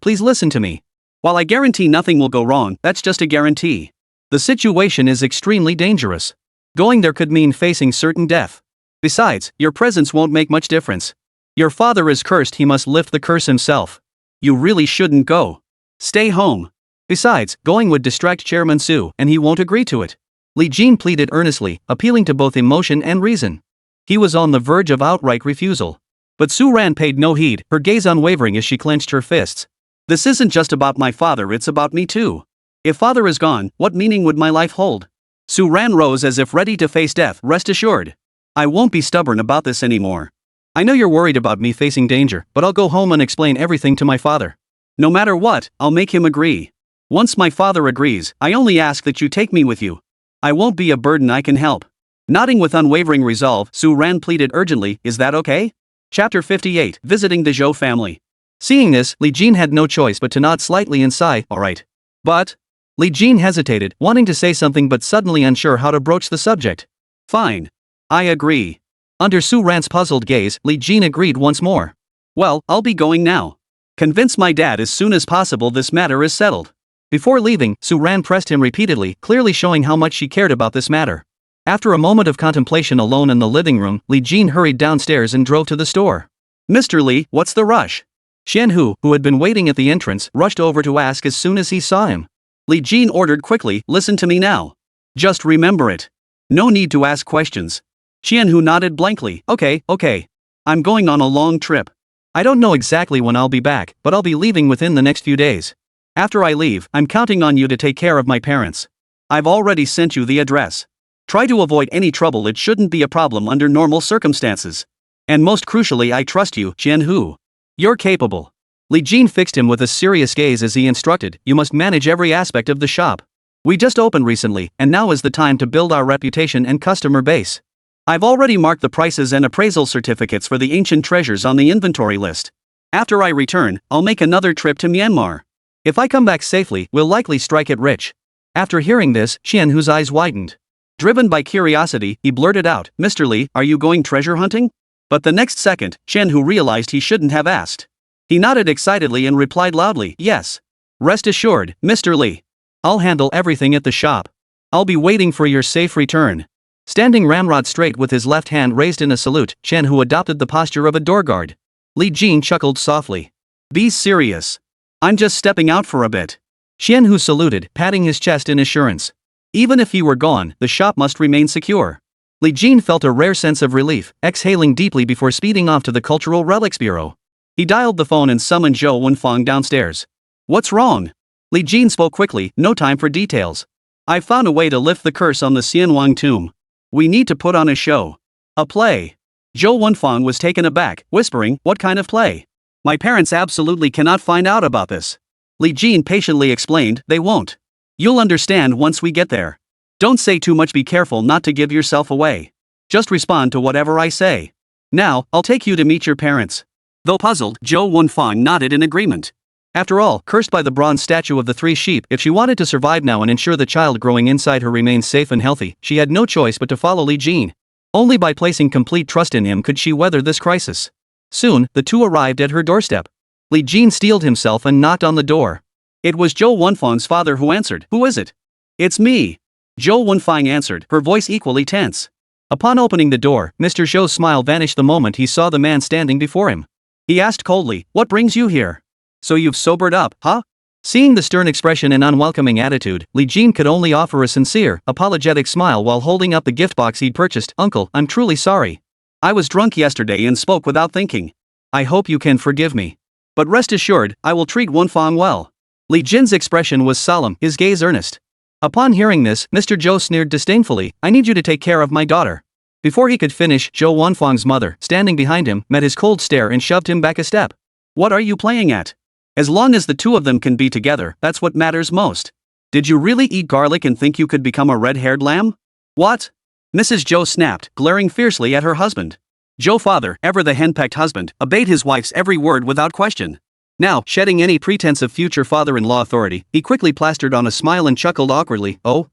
please listen to me. While I guarantee nothing will go wrong, that's just a guarantee. The situation is extremely dangerous. Going there could mean facing certain death. Besides, your presence won't make much difference. Your father is cursed, he must lift the curse himself. You really shouldn't go. Stay home. Besides, going would distract Chairman Su, and he won't agree to it. Li Jin pleaded earnestly, appealing to both emotion and reason. He was on the verge of outright refusal. But Su Ran paid no heed, her gaze unwavering as she clenched her fists. This isn't just about my father, it's about me too. If father is gone, what meaning would my life hold? Su Ran rose as if ready to face death. Rest assured, I won't be stubborn about this anymore. I know you're worried about me facing danger, but I'll go home and explain everything to my father. No matter what, I'll make him agree. Once my father agrees, I only ask that you take me with you. I won't be a burden, I can help. Nodding with unwavering resolve, Su Ran pleaded urgently, is that okay? Chapter 58, Visiting the Zhou family. Seeing this, Li Jin had no choice but to nod slightly and sigh, alright. But Li Jin hesitated, wanting to say something but suddenly unsure how to broach the subject. Fine. I agree. Under Su Ran's puzzled gaze, Li Jin agreed once more. Well, I'll be going now. Convince my dad as soon as possible this matter is settled. Before leaving, Su Ran pressed him repeatedly, clearly showing how much she cared about this matter. After a moment of contemplation alone in the living room, Li Jin hurried downstairs and drove to the store. Mr. Li, what's the rush? Xianhu, who had been waiting at the entrance, rushed over to ask as soon as he saw him. Li Jin ordered quickly, listen to me now. Just remember it. No need to ask questions. Xianhu nodded blankly, okay. I'm going on a long trip. I don't know exactly when I'll be back, but I'll be leaving within the next few days. After I leave, I'm counting on you to take care of my parents. I've already sent you the address. Try to avoid any trouble, it shouldn't be a problem under normal circumstances. And most crucially, I trust you, Xianhu. You're capable. Li Jin fixed him with a serious gaze as he instructed, you must manage every aspect of the shop. We just opened recently, and now is the time to build our reputation and customer base. I've already marked the prices and appraisal certificates for the ancient treasures on the inventory list. After I return, I'll make another trip to Myanmar. If I come back safely, we'll likely strike it rich. After hearing this, Xianhu's eyes widened. Driven by curiosity, he blurted out, Mr. Li, are you going treasure hunting? But the next second, Xianhu realized he shouldn't have asked. He nodded excitedly and replied loudly, yes. Rest assured, Mr. Li. I'll handle everything at the shop. I'll be waiting for your safe return. Standing ramrod straight with his left hand raised in a salute, Xianhu adopted the posture of a door guard. Li Jin chuckled softly. Be serious. I'm just stepping out for a bit. Xianhu saluted, patting his chest in assurance. Even if he were gone, the shop must remain secure. Li Jin felt a rare sense of relief, exhaling deeply before speeding off to the Cultural Relics Bureau. He dialed the phone and summoned Zhou Wenfang downstairs. What's wrong? Li Jin spoke quickly, no time for details. I've found a way to lift the curse on the Xianwang tomb. We need to put on a show. A play. Zhou Wenfang was taken aback, whispering, what kind of play? My parents absolutely cannot find out about this. Li Jin patiently explained, they won't. You'll understand once we get there. Don't say too much, be careful not to give yourself away. Just respond to whatever I say. Now, I'll take you to meet your parents. Though puzzled, Zhou Wenfang nodded in agreement. After all, cursed by the bronze statue of the three sheep, if she wanted to survive now and ensure the child growing inside her remained safe and healthy, she had no choice but to follow Li Jin. Only by placing complete trust in him could she weather this crisis. Soon, the two arrived at her doorstep. Li Jin steeled himself and knocked on the door. It was Zhou Wenfang's father who answered. Who is it? It's me. Zhou Wenfang answered, her voice equally tense. Upon opening the door, Mr. Zhou's smile vanished the moment he saw the man standing before him. He asked coldly, what brings you here? So you've sobered up, huh? Seeing the stern expression and unwelcoming attitude, Li Jin could only offer a sincere, apologetic smile while holding up the gift box he'd purchased. Uncle, I'm truly sorry. I was drunk yesterday and spoke without thinking. I hope you can forgive me. But rest assured, I will treat Wenfang well. Li Jin's expression was solemn, his gaze earnest. Upon hearing this, Mr. Zhou sneered disdainfully, I need you to take care of my daughter. Before he could finish, Zhou Wenfang's mother, standing behind him, met his cold stare and shoved him back a step. What are you playing at? As long as the two of them can be together, that's what matters most. Did you really eat garlic and think you could become a red-haired lamb? What? Mrs. Zhou snapped, glaring fiercely at her husband. Zhou father, ever the henpecked husband, obeyed his wife's every word without question. Now, shedding any pretense of future father-in-law authority, he quickly plastered on a smile and chuckled awkwardly, oh.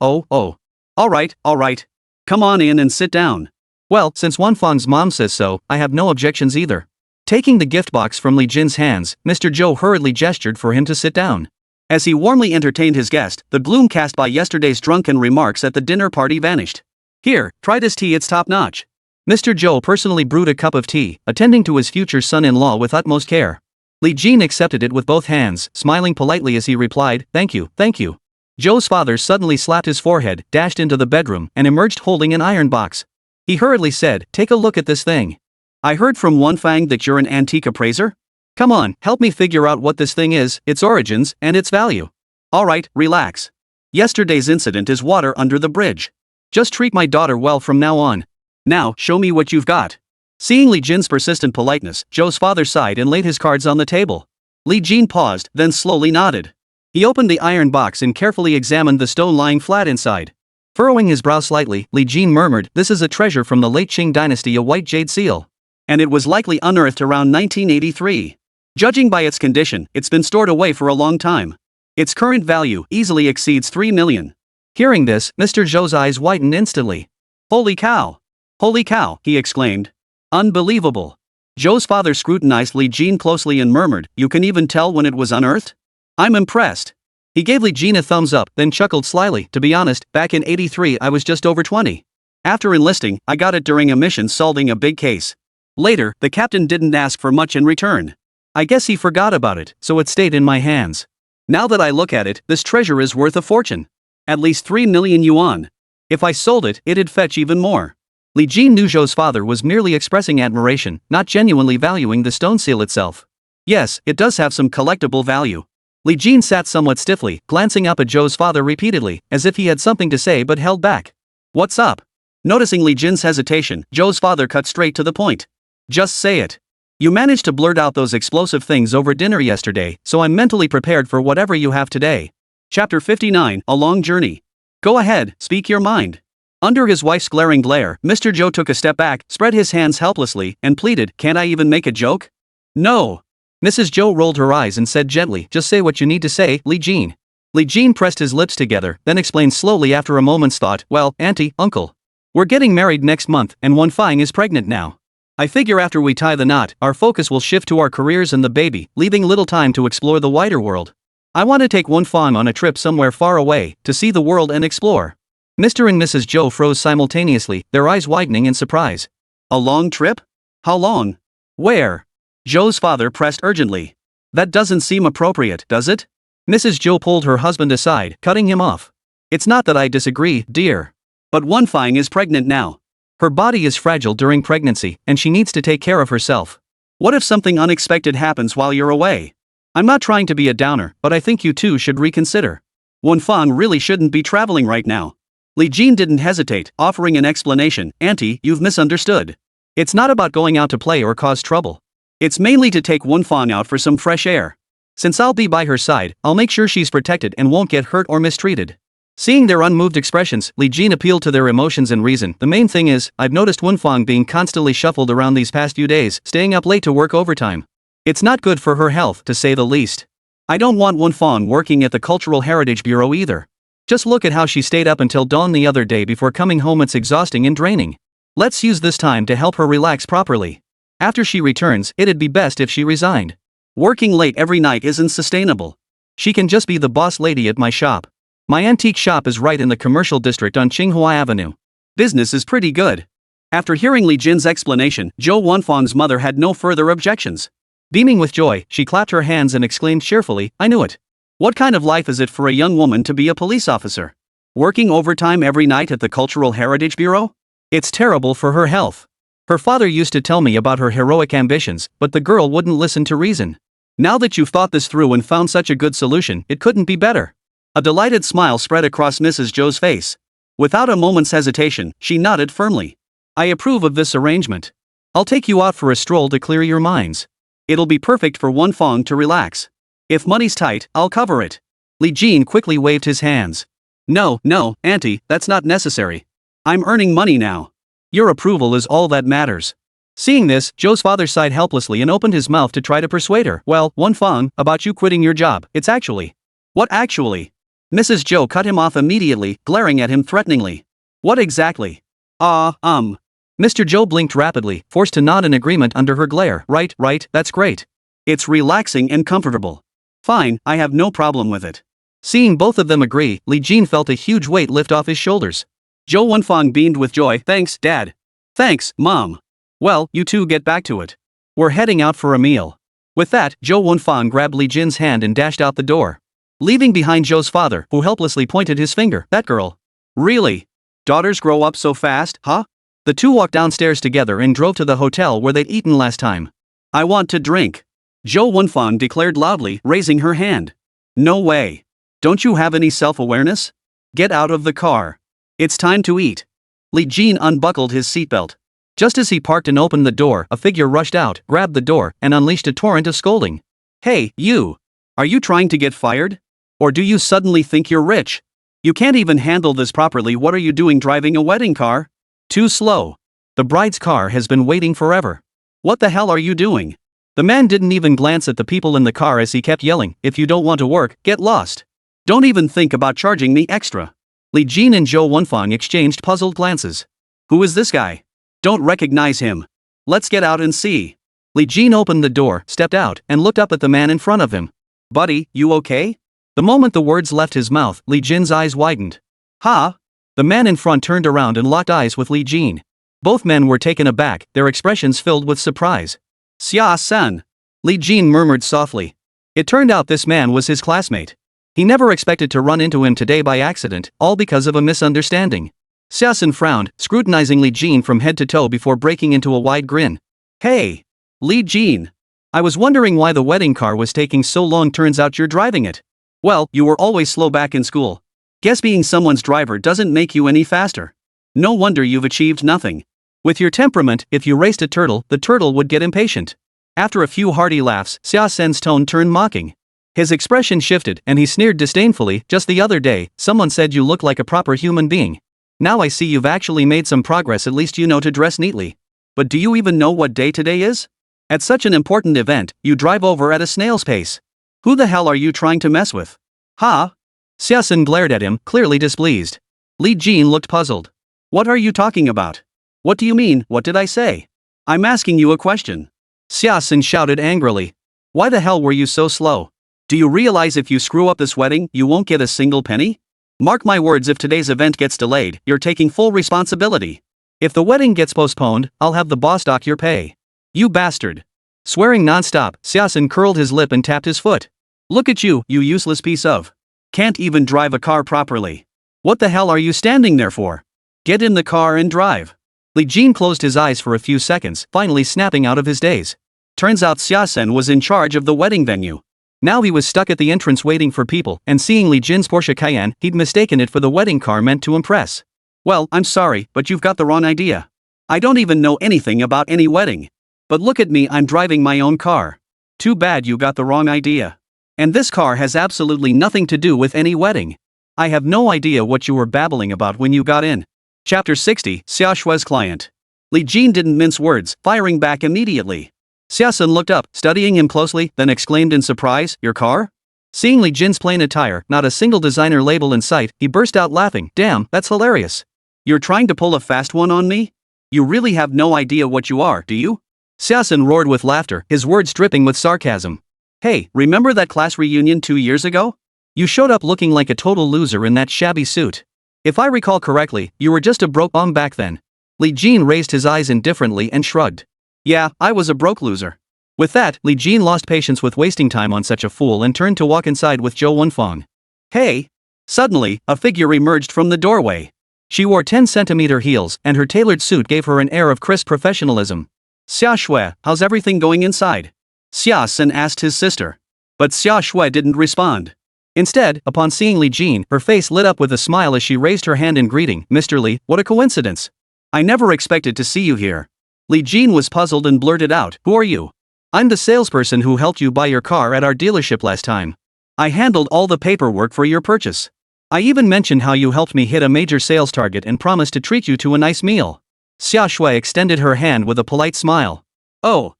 All right. Come on in and sit down. Well, since Wenfang's mom says so, I have no objections either. Taking the gift box from Li Jin's hands, Mr. Zhou hurriedly gestured for him to sit down. As he warmly entertained his guest, the gloom cast by yesterday's drunken remarks at the dinner party vanished. Here, try this tea, it's top-notch. Mr. Zhou personally brewed a cup of tea, attending to his future son-in-law with utmost care. Li Jin accepted it with both hands, smiling politely as he replied, thank you. Joe's father suddenly slapped his forehead, dashed into the bedroom, and emerged holding an iron box. He hurriedly said, "Take a look at this thing. I heard from Wonfang that you're an antique appraiser? Come on, help me figure out what this thing is, its origins, and its value." "Alright, relax. Yesterday's incident is water under the bridge. Just treat my daughter well from now on. Now, show me what you've got." Seeing Li Jin's persistent politeness, Joe's father sighed and laid his cards on the table. Li Jin paused, then slowly nodded. He opened the iron box and carefully examined the stone lying flat inside. Furrowing his brow slightly, Li Jin murmured, "This is a treasure from the late Qing dynasty, a white jade seal. And it was likely unearthed around 1983. Judging by its condition, it's been stored away for a long time. Its current value easily exceeds 3 million. Hearing this, Mr. Zhou's eyes widened instantly. "Holy cow! Holy cow!" he exclaimed. "Unbelievable." Zhou's father scrutinized Li Jin closely and murmured, "You can even tell when it was unearthed? I'm impressed." He gave Li Jin a thumbs up, then chuckled slyly. "To be honest, back in '83 I was just over 20. After enlisting, I got it during a mission solving a big case. Later, the captain didn't ask for much in return. I guess he forgot about it, so it stayed in my hands. Now that I look at it, this treasure is worth a fortune. At least 3 million yuan. If I sold it, it'd fetch even more." Li Jin knew Zhou's father was merely expressing admiration, not genuinely valuing the stone seal itself. Yes, it does have some collectible value. Li Jin sat somewhat stiffly, glancing up at Zhou's father repeatedly, as if he had something to say but held back. "What's up?" Noticing Li Jin's hesitation, Zhou's father cut straight to the point. "Just say it. You managed to blurt out those explosive things over dinner yesterday, so I'm mentally prepared for whatever you have today." Chapter 59, A Long Journey. "Go ahead, speak your mind." Under his wife's glaring glare, Mr. Zhou took a step back, spread his hands helplessly, and pleaded, "Can't I even make a joke?" "No." Mrs. Zhou rolled her eyes and said gently, "Just say what you need to say, Li Jin." Li Jin pressed his lips together, then explained slowly after a moment's thought, "Well, auntie, uncle. We're getting married next month, and Wonfang is pregnant now. I figure after we tie the knot, our focus will shift to our careers and the baby, leaving little time to explore the wider world. I want to take Wonfang on a trip somewhere far away, to see the world and explore." Mr. and Mrs. Zhou froze simultaneously, their eyes widening in surprise. "A long trip? How long? Where?" Zhou's father pressed urgently. "That doesn't seem appropriate, does it?" Mrs. Zhou pulled her husband aside, cutting him off. "It's not that I disagree, dear. But Wonfang is pregnant now. Her body is fragile during pregnancy, and she needs to take care of herself. What if something unexpected happens while you're away? I'm not trying to be a downer, but I think you two should reconsider. Wonfang really shouldn't be traveling right now." Li Jin didn't hesitate, offering an explanation. "Auntie, you've misunderstood. It's not about going out to play or cause trouble. It's mainly to take Wonfang out for some fresh air. Since I'll be by her side, I'll make sure she's protected and won't get hurt or mistreated." Seeing their unmoved expressions, Li Jin appealed to their emotions and reason. "The main thing is, I've noticed Wonfang being constantly shuffled around these past few days, staying up late to work overtime. It's not good for her health, to say the least. I don't want Wonfang working at the Cultural Heritage Bureau either. Just look at how she stayed up until dawn the other day before coming home. It's exhausting and draining. Let's use this time to help her relax properly. After she returns, it'd be best if she resigned. Working late every night isn't sustainable. She can just be the boss lady at my shop. My antique shop is right in the commercial district on Qinghua Avenue. Business is pretty good." After hearing Li Jin's explanation, Zhou Wonfang's mother had no further objections. Beaming with joy, she clapped her hands and exclaimed cheerfully, "I knew it. What kind of life is it for a young woman to be a police officer? Working overtime every night at the Cultural Heritage Bureau? It's terrible for her health. Her father used to tell me about her heroic ambitions, but the girl wouldn't listen to reason. Now that you've thought this through and found such a good solution, it couldn't be better." A delighted smile spread across Mrs. Zhou's face. Without a moment's hesitation, she nodded firmly. "I approve of this arrangement. I'll take you out for a stroll to clear your minds. It'll be perfect for Wonfang to relax. If money's tight, I'll cover it." Li Jin quickly waved his hands. No, auntie, that's not necessary. I'm earning money now. Your approval is all that matters." Seeing this, Zhou's father sighed helplessly and opened his mouth to try to persuade her. "Well, Wonfang, about you quitting your job, it's actually—" "What actually?" Mrs. Zhou cut him off immediately, glaring at him threateningly. "What exactly?" Mr. Zhou blinked rapidly, forced to nod in agreement under her glare. Right, that's great. It's relaxing and comfortable. Fine, I have no problem with it." Seeing both of them agree, Li Jin felt a huge weight lift off his shoulders. Zhou Wonfang beamed with joy. "Thanks, Dad. Thanks, Mom. Well, you two get back to it. We're heading out for a meal." With that, Zhou Wonfang grabbed Li Jin's hand and dashed out the door. leaving behind Zhou's father, who helplessly pointed his finger. That girl. Really? Daughters grow up so fast, huh? The two walked downstairs together and drove to the hotel where they'd eaten last time. I want to drink, Zhou Wenfang declared loudly, raising her hand. No way. Don't you have any self-awareness? Get out of the car. It's time to eat. Li Jin unbuckled his seatbelt. Just as he parked and opened the door, a figure rushed out, grabbed the door, and unleashed a torrent of scolding. Hey, you! Are you trying to get fired? Or do you suddenly think you're rich? You can't even handle this properly. What are you doing driving a wedding car? Too slow. The bride's car has been waiting forever. What the hell are you doing? The man didn't even glance at the people in the car as he kept yelling, if you don't want to work, get lost. Don't even think about charging me extra. Li Jin and Zhou Wenfang exchanged puzzled glances. Who is this guy? Don't recognize him. Let's get out and see. Li Jin opened the door, stepped out, and looked up at the man in front of him. Buddy, you okay? The moment the words left his mouth, Li Jin's eyes widened. Ha! The man in front turned around and locked eyes with Li Jin. Both men were taken aback, their expressions filled with surprise. Xia-san, Li Jin murmured softly. It turned out this man was his classmate. He never expected to run into him today by accident, all because of a misunderstanding. Xia-san frowned, scrutinizing Li Jin from head to toe before breaking into a wide grin. Hey! Li Jin! I was wondering why the wedding car was taking so long. Turns out you're driving it. Well, you were always slow back in school. Guess being someone's driver doesn't make you any faster. No wonder you've achieved nothing. With your temperament, if you raced a turtle, the turtle would get impatient. After a few hearty laughs, Xia-san's tone turned mocking. His expression shifted, and he sneered disdainfully. Just the other day, someone said you look like a proper human being. Now I see you've actually made some progress. At least you know to dress neatly. But do you even know what day today is? At such an important event, you drive over at a snail's pace. Who the hell are you trying to mess with? Ha! Xia-san glared at him, clearly displeased. Li Jin looked puzzled. What are you talking about? What do you mean? What did I say? I'm asking you a question. Xia-san shouted angrily. Why the hell were you so slow? Do you realize if you screw up this wedding, you won't get a single penny? Mark my words, if today's event gets delayed, you're taking full responsibility. If the wedding gets postponed, I'll have the boss dock your pay. You bastard. Swearing non-stop, Xia-san curled his lip and tapped his foot. Look at you, you useless piece of. Can't even drive a car properly. What the hell are you standing there for? Get in the car and drive. Li Jin closed his eyes for a few seconds, finally snapping out of his daze. Turns out Xia-san was in charge of the wedding venue. Now he was stuck at the entrance waiting for people, and seeing Li Jin's Porsche Cayenne, he'd mistaken it for the wedding car meant to impress. Well, I'm sorry, but you've got the wrong idea. I don't even know anything about any wedding. But look at me, I'm driving my own car. Too bad you got the wrong idea. And this car has absolutely nothing to do with any wedding. I have no idea what you were babbling about when you got in. Chapter 60, Xia Shui's client. Li Jin didn't mince words, firing back immediately. Xia-san looked up, studying him closely, then exclaimed in surprise, your car? Seeing Li Jin's plain attire, not a single designer label in sight, he burst out laughing. Damn, that's hilarious. You're trying to pull a fast one on me? You really have no idea what you are, do you? Xia-san roared with laughter, his words dripping with sarcasm. Hey, remember that class reunion 2 years ago? You showed up looking like a total loser in that shabby suit. If I recall correctly, you were just a broke bum back then. Li Jin raised his eyes indifferently and shrugged. Yeah, I was a broke loser. With that, Li Jin lost patience with wasting time on such a fool and turned to walk inside with Zhou Wenfang. Hey! Suddenly, a figure emerged from the doorway. She wore 10-centimeter heels, and her tailored suit gave her an air of crisp professionalism. Xia Shui, how's everything going inside? Xia-san asked his sister. But Xia Shui didn't respond. Instead, upon seeing Li Jin, her face lit up with a smile as she raised her hand in greeting. Mr. Li, what a coincidence. I never expected to see you here. Li Jin was puzzled and blurted out, who are you? I'm the salesperson who helped you buy your car at our dealership last time. I handled all the paperwork for your purchase. I even mentioned how you helped me hit a major sales target and promised to treat you to a nice meal. Xia Shui extended her hand with a polite smile. Oh.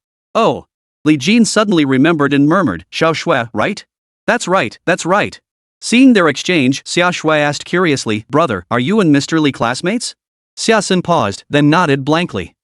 Li Jin suddenly remembered and murmured, Xiao Shui, right? That's right. Seeing their exchange, Xia Shui asked curiously, brother, are you and Mr. Li classmates? Xia-san paused, then nodded blankly.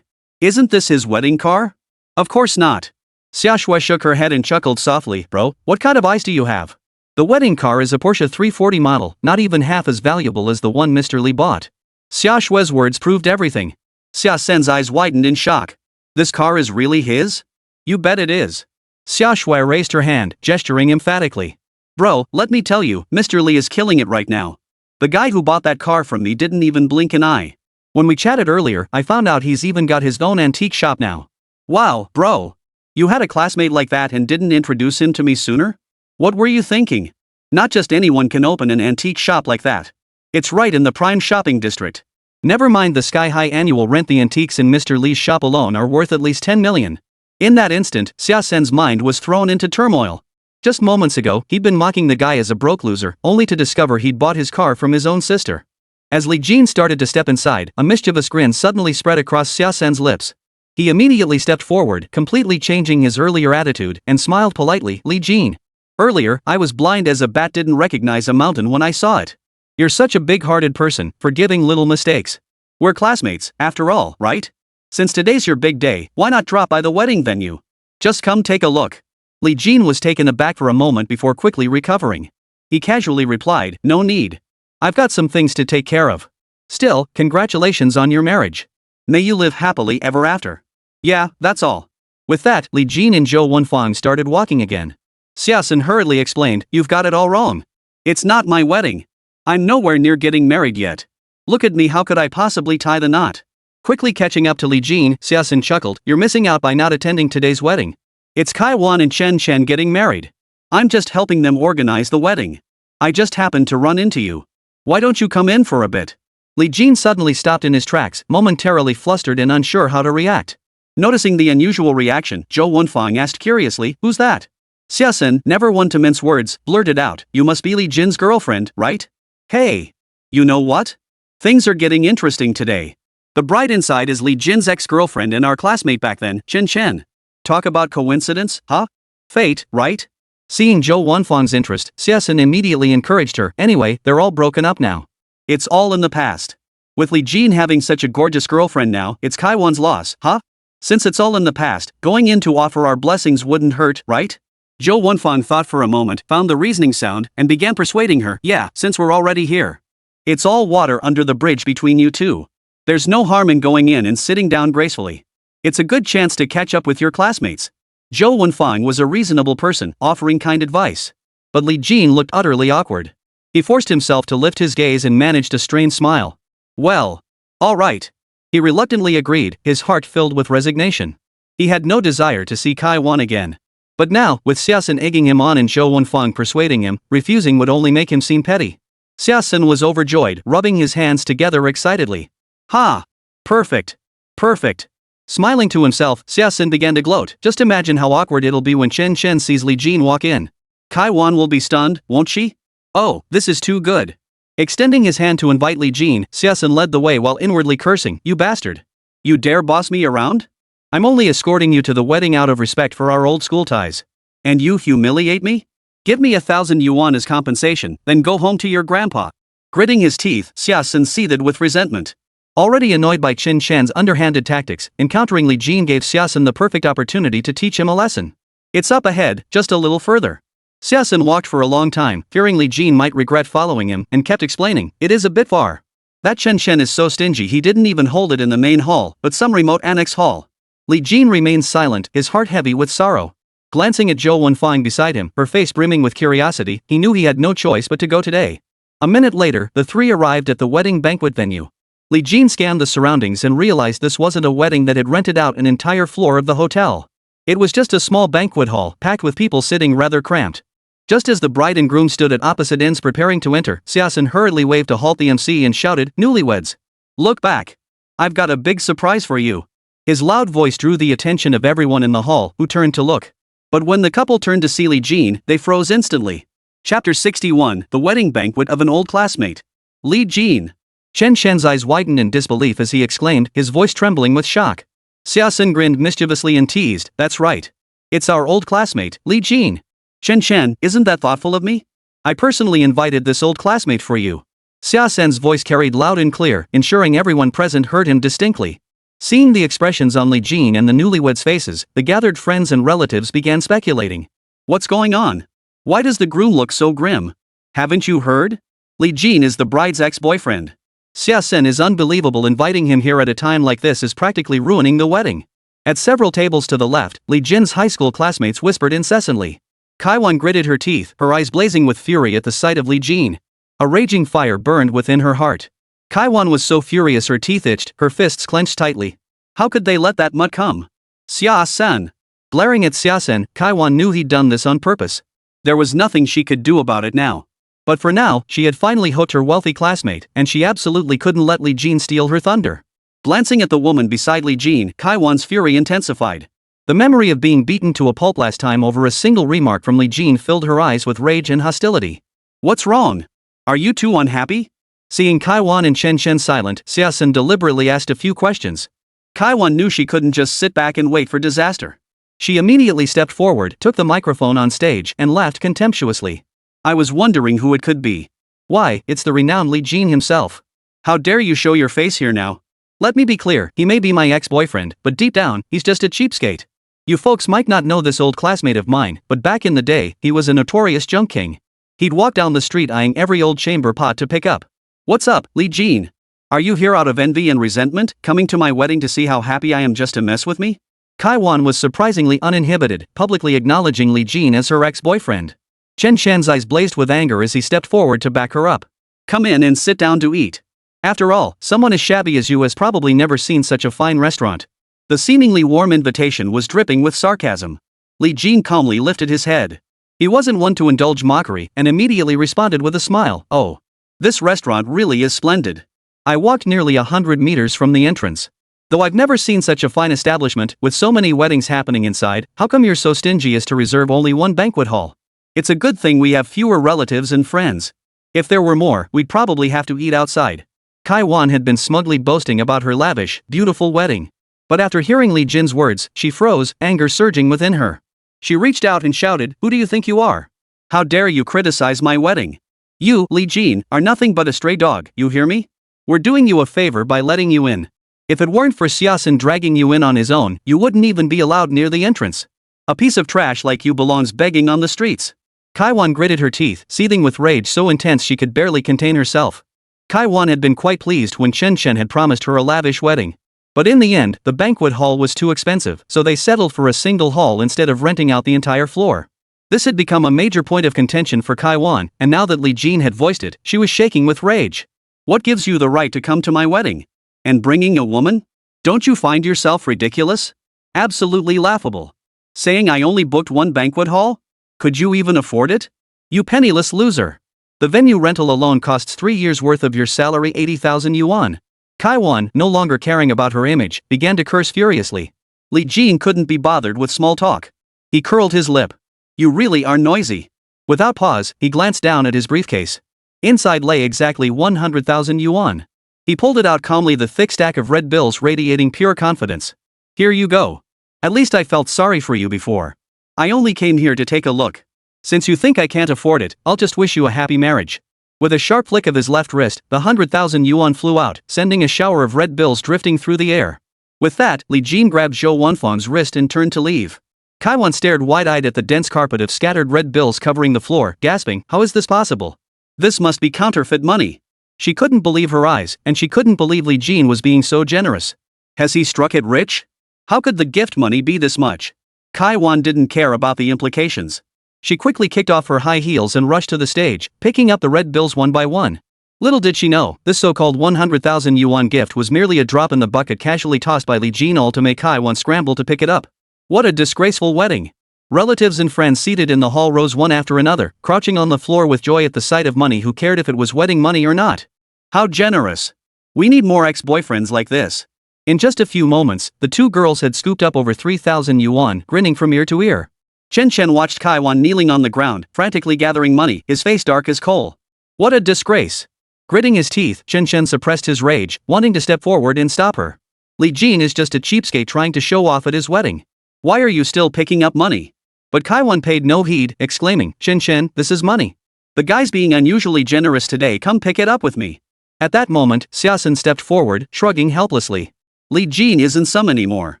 Isn't this his wedding car? Of course not. Xia Shui shook her head and chuckled softly, bro, what kind of eyes do you have? The wedding car is a Porsche 340 model, not even half as valuable as the one Mr. Li bought. Xia Shui's words proved everything. Xia-san's eyes widened in shock. This car is really his? You bet it is. Xia Shui raised her hand, gesturing emphatically. Bro, let me tell you, Mr. Lee is killing it right now. The guy who bought that car from me didn't even blink an eye. When we chatted earlier, I found out he's even got his own antique shop now. Wow, bro. You had a classmate like that and didn't introduce him to me sooner? What were you thinking? Not just anyone can open an antique shop like that. It's right in the prime shopping district. Never mind the sky-high annual rent, the antiques in Mr. Lee's shop alone are worth at least 10 million. In that instant, Xia-sen's mind was thrown into turmoil. Just moments ago, he'd been mocking the guy as a broke loser, only to discover he'd bought his car from his own sister. As Li Jin started to step inside, a mischievous grin suddenly spread across Xia-sen's lips. He immediately stepped forward, completely changing his earlier attitude, and smiled politely. Li Jin. Earlier, I was blind as a bat, didn't recognize a mountain when I saw it. You're such a big-hearted person, forgiving little mistakes. We're classmates, after all, right? Since today's your big day, why not drop by the wedding venue? Just come take a look. Li Jin was taken aback for a moment before quickly recovering. He casually replied, no need. I've got some things to take care of. Still, congratulations on your marriage. May you live happily ever after. Yeah, that's all. With that, Li Jin and Zhou Wenfang started walking again. Xia-sen hurriedly explained, you've got it all wrong. It's not my wedding. I'm nowhere near getting married yet. Look at me, how could I possibly tie the knot? Quickly catching up to Li Jin, Xia-sen chuckled, you're missing out by not attending today's wedding. It's Kai Wan and Chen Chen getting married. I'm just helping them organize the wedding. I just happened to run into you. Why don't you come in for a bit? Li Jin suddenly stopped in his tracks, momentarily flustered and unsure how to react. Noticing the unusual reaction, Zhou Wenfang asked curiously, who's that? Xia-sen, never one to mince words, blurted out, you must be Li Jin's girlfriend, right? Hey! You know what? Things are getting interesting today. The bride inside is Li Jin's ex-girlfriend and our classmate back then, Chen Chen. Talk about coincidence, huh? Fate, right? Seeing Zhou Wenfang's interest, Xia-sen immediately encouraged her, anyway, they're all broken up now. It's all in the past. With Li Jin having such a gorgeous girlfriend now, it's Kai Wan's loss, huh? Since it's all in the past, going in to offer our blessings wouldn't hurt, right? Zhou Wenfang thought for a moment, found the reasoning sound, and began persuading her, yeah, since we're already here. It's all water under the bridge between you two. There's no harm in going in and sitting down gracefully. It's a good chance to catch up with your classmates. Zhou Wenfang was a reasonable person, offering kind advice. But Li Jin looked utterly awkward. He forced himself to lift his gaze and managed a strained smile. Well. All right. He reluctantly agreed, his heart filled with resignation. He had no desire to see Kai Wan again. But now, with Xia-sen egging him on and Zhou Wenfang persuading him, refusing would only make him seem petty. Xia-sen was overjoyed, rubbing his hands together excitedly. Ha! Perfect! Perfect! Smiling to himself, Xia-sen began to gloat, just imagine how awkward it'll be when Chen Chen sees Li Jin walk in. Kai Wan will be stunned, won't she? Oh, this is too good. Extending his hand to invite Li Jin, Xia-sen led the way while inwardly cursing, you bastard. You dare boss me around? I'm only escorting you to the wedding out of respect for our old school ties. And you humiliate me? Give me 1,000 yuan as compensation, then go home to your grandpa. Gritting his teeth, Xia-sen seethed with resentment. Already annoyed by Chen Chen's underhanded tactics, encountering Li Jin gave Xia-sen the perfect opportunity to teach him a lesson. It's up ahead, just a little further. Xia-sen walked for a long time, fearing Li Jin might regret following him, and kept explaining, it is a bit far. That Chen Chen is so stingy he didn't even hold it in the main hall, but some remote annex hall. Li Jin remained silent, his heart heavy with sorrow. Glancing at Zhou Wenfang beside him, her face brimming with curiosity, he knew he had no choice but to go today. A minute later, the three arrived at the wedding banquet venue. Li Jin scanned the surroundings and realized this wasn't a wedding that had rented out an entire floor of the hotel. It was just a small banquet hall, packed with people sitting rather cramped. Just as the bride and groom stood at opposite ends preparing to enter, Xia-sen hurriedly waved to halt the MC and shouted, newlyweds. Look back. I've got a big surprise for you. His loud voice drew the attention of everyone in the hall, who turned to look. But when the couple turned to see Li Jin, they froze instantly. Chapter 61, The Wedding Banquet of an Old Classmate. Li Jin. Chen Chen's eyes widened in disbelief as he exclaimed, his voice trembling with shock. Xia-sen grinned mischievously and teased, that's right. It's our old classmate, Li Jin. Chen Chen, isn't that thoughtful of me? I personally invited this old classmate for you. Xia-sen's voice carried loud and clear, ensuring everyone present heard him distinctly. Seeing the expressions on Li Jin and the newlyweds' faces, the gathered friends and relatives began speculating. What's going on? Why does the groom look so grim? Haven't you heard? Li Jin is the bride's ex-boyfriend. Xia-sen is unbelievable, inviting him here at a time like this is practically ruining the wedding. At several tables to the left, Li Jin's high school classmates whispered incessantly. Kaiwan gritted her teeth, her eyes blazing with fury at the sight of Li Jin. A raging fire burned within her heart. Kaiwan was so furious her teeth itched, her fists clenched tightly. How could they let that mutt come? Xia-sen. Glaring at Xia-sen, Kaiwan knew he'd done this on purpose. There was nothing she could do about it now. But for now, she had finally hooked her wealthy classmate, and she absolutely couldn't let Li Jin steal her thunder. Glancing at the woman beside Li Jin, Kaiwan's fury intensified. The memory of being beaten to a pulp last time over a single remark from Li Jin filled her eyes with rage and hostility. What's wrong? Are you two unhappy? Seeing Kaiwan and Chen Shen silent, Xia-sen deliberately asked a few questions. Kaiwan knew she couldn't just sit back and wait for disaster. She immediately stepped forward, took the microphone on stage, and laughed contemptuously. I was wondering who it could be. Why, it's the renowned Li Jin himself. How dare you show your face here now? Let me be clear, he may be my ex-boyfriend, but deep down, he's just a cheapskate. You folks might not know this old classmate of mine, but back in the day, he was a notorious junk king. He'd walk down the street eyeing every old chamber pot to pick up. What's up, Li Jin? Are you here out of envy and resentment, coming to my wedding to see how happy I am just to mess with me? Kaiwan was surprisingly uninhibited, publicly acknowledging Li Jin as her ex-boyfriend. Chen Shen's eyes blazed with anger as he stepped forward to back her up. Come in and sit down to eat. After all, someone as shabby as you has probably never seen such a fine restaurant. The seemingly warm invitation was dripping with sarcasm. Li Jin calmly lifted his head. He wasn't one to indulge mockery and immediately responded with a smile. Oh. This restaurant really is splendid. I walked nearly 100 meters from the entrance. Though I've never seen such a fine establishment, with so many weddings happening inside, how come you're so stingy as to reserve only one banquet hall? It's a good thing we have fewer relatives and friends. If there were more, we'd probably have to eat outside. Kaiwan had been smugly boasting about her lavish, beautiful wedding. But after hearing Li Jin's words, she froze, anger surging within her. She reached out and shouted, "Who do you think you are? How dare you criticize my wedding? You, Li Jin, are nothing but a stray dog, you hear me? We're doing you a favor by letting you in. If it weren't for Xia-sen dragging you in on his own, you wouldn't even be allowed near the entrance. A piece of trash like you belongs begging on the streets." Kaiwan gritted her teeth, seething with rage so intense she could barely contain herself. Kaiwan had been quite pleased when Chen Shen had promised her a lavish wedding. But in the end, the banquet hall was too expensive, so they settled for a single hall instead of renting out the entire floor. This had become a major point of contention for Kaiwan, and now that Li Jin had voiced it, she was shaking with rage. What gives you the right to come to my wedding? And bringing a woman? Don't you find yourself ridiculous? Absolutely laughable. Saying I only booked one banquet hall? Could you even afford it? You penniless loser. The venue rental alone costs 3 years' worth of your salary, 80,000 yuan. Kaiwan, no longer caring about her image, began to curse furiously. Li Jin couldn't be bothered with small talk. He curled his lip. You really are noisy. Without pause, he glanced down at his briefcase. Inside lay exactly 100,000 yuan. He pulled it out calmly, the thick stack of red bills radiating pure confidence. Here you go. At least I felt sorry for you before. I only came here to take a look. Since you think I can't afford it, I'll just wish you a happy marriage. With a sharp flick of his left wrist, the 100,000 yuan flew out, sending a shower of red bills drifting through the air. With that, Li Jin grabbed Zhou Wanfeng's wrist and turned to leave. Kaiwan stared wide-eyed at the dense carpet of scattered red bills covering the floor, gasping, how is this possible? This must be counterfeit money. She couldn't believe her eyes, and she couldn't believe Li Jin was being so generous. Has he struck it rich? How could the gift money be this much? Kaiwan didn't care about the implications. She quickly kicked off her high heels and rushed to the stage, picking up the red bills one by one. Little did she know, this so-called 100,000 yuan gift was merely a drop in the bucket casually tossed by Li Jin, all to make Kaiwan scramble to pick it up. What a disgraceful wedding! Relatives and friends seated in the hall rose one after another, crouching on the floor with joy at the sight of money. Who cared if it was wedding money or not? How generous! We need more ex-boyfriends like this. In just a few moments, the two girls had scooped up over 3,000 yuan, grinning from ear to ear. Chen Shen watched Kaiwan kneeling on the ground, frantically gathering money, his face dark as coal. What a disgrace! Gritting his teeth, Chen Shen suppressed his rage, wanting to step forward and stop her. Li Jin is just a cheapskate trying to show off at his wedding. Why are you still picking up money? But Kaiwan paid no heed, exclaiming, Chen Shen, this is money. The guy's being unusually generous today, come pick it up with me. At that moment, Xia-sen stepped forward, shrugging helplessly. Li Jin isn't some anymore.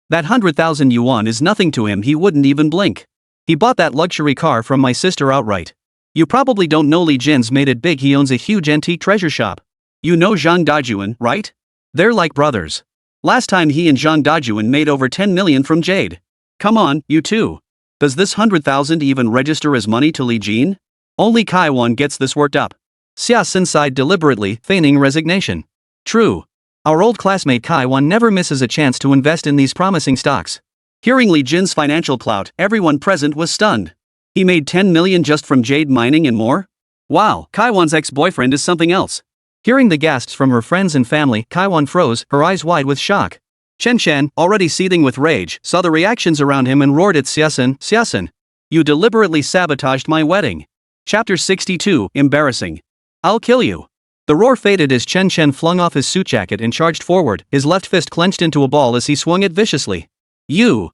That 100,000 yuan is nothing to him, he wouldn't even blink. He bought that luxury car from my sister outright. You probably don't know Li Jin's made it big, he owns a huge antique treasure shop. You know Zhang Dajuan, right? They're like brothers. Last time he and Zhang Dajuan made over 10 million from jade. Come on, you two. Does this 100,000 even register as money to Li Jin? Only Kaiwan gets this worked up. Xia sighed deliberately, feigning resignation. True. Our old classmate Kaiwan never misses a chance to invest in these promising stocks. Hearing Li Jin's financial clout, everyone present was stunned. He made 10 million just from jade mining and more? Wow, Kaiwan's ex-boyfriend is something else. Hearing the gasps from her friends and family, Kaiwan froze, her eyes wide with shock. Chen Shen, already seething with rage, saw the reactions around him and roared at Xia. You deliberately sabotaged my wedding. Chapter 62, Embarrassing. I'll kill you. The roar faded as Chen Shen flung off his suit jacket and charged forward, his left fist clenched into a ball as he swung it viciously. You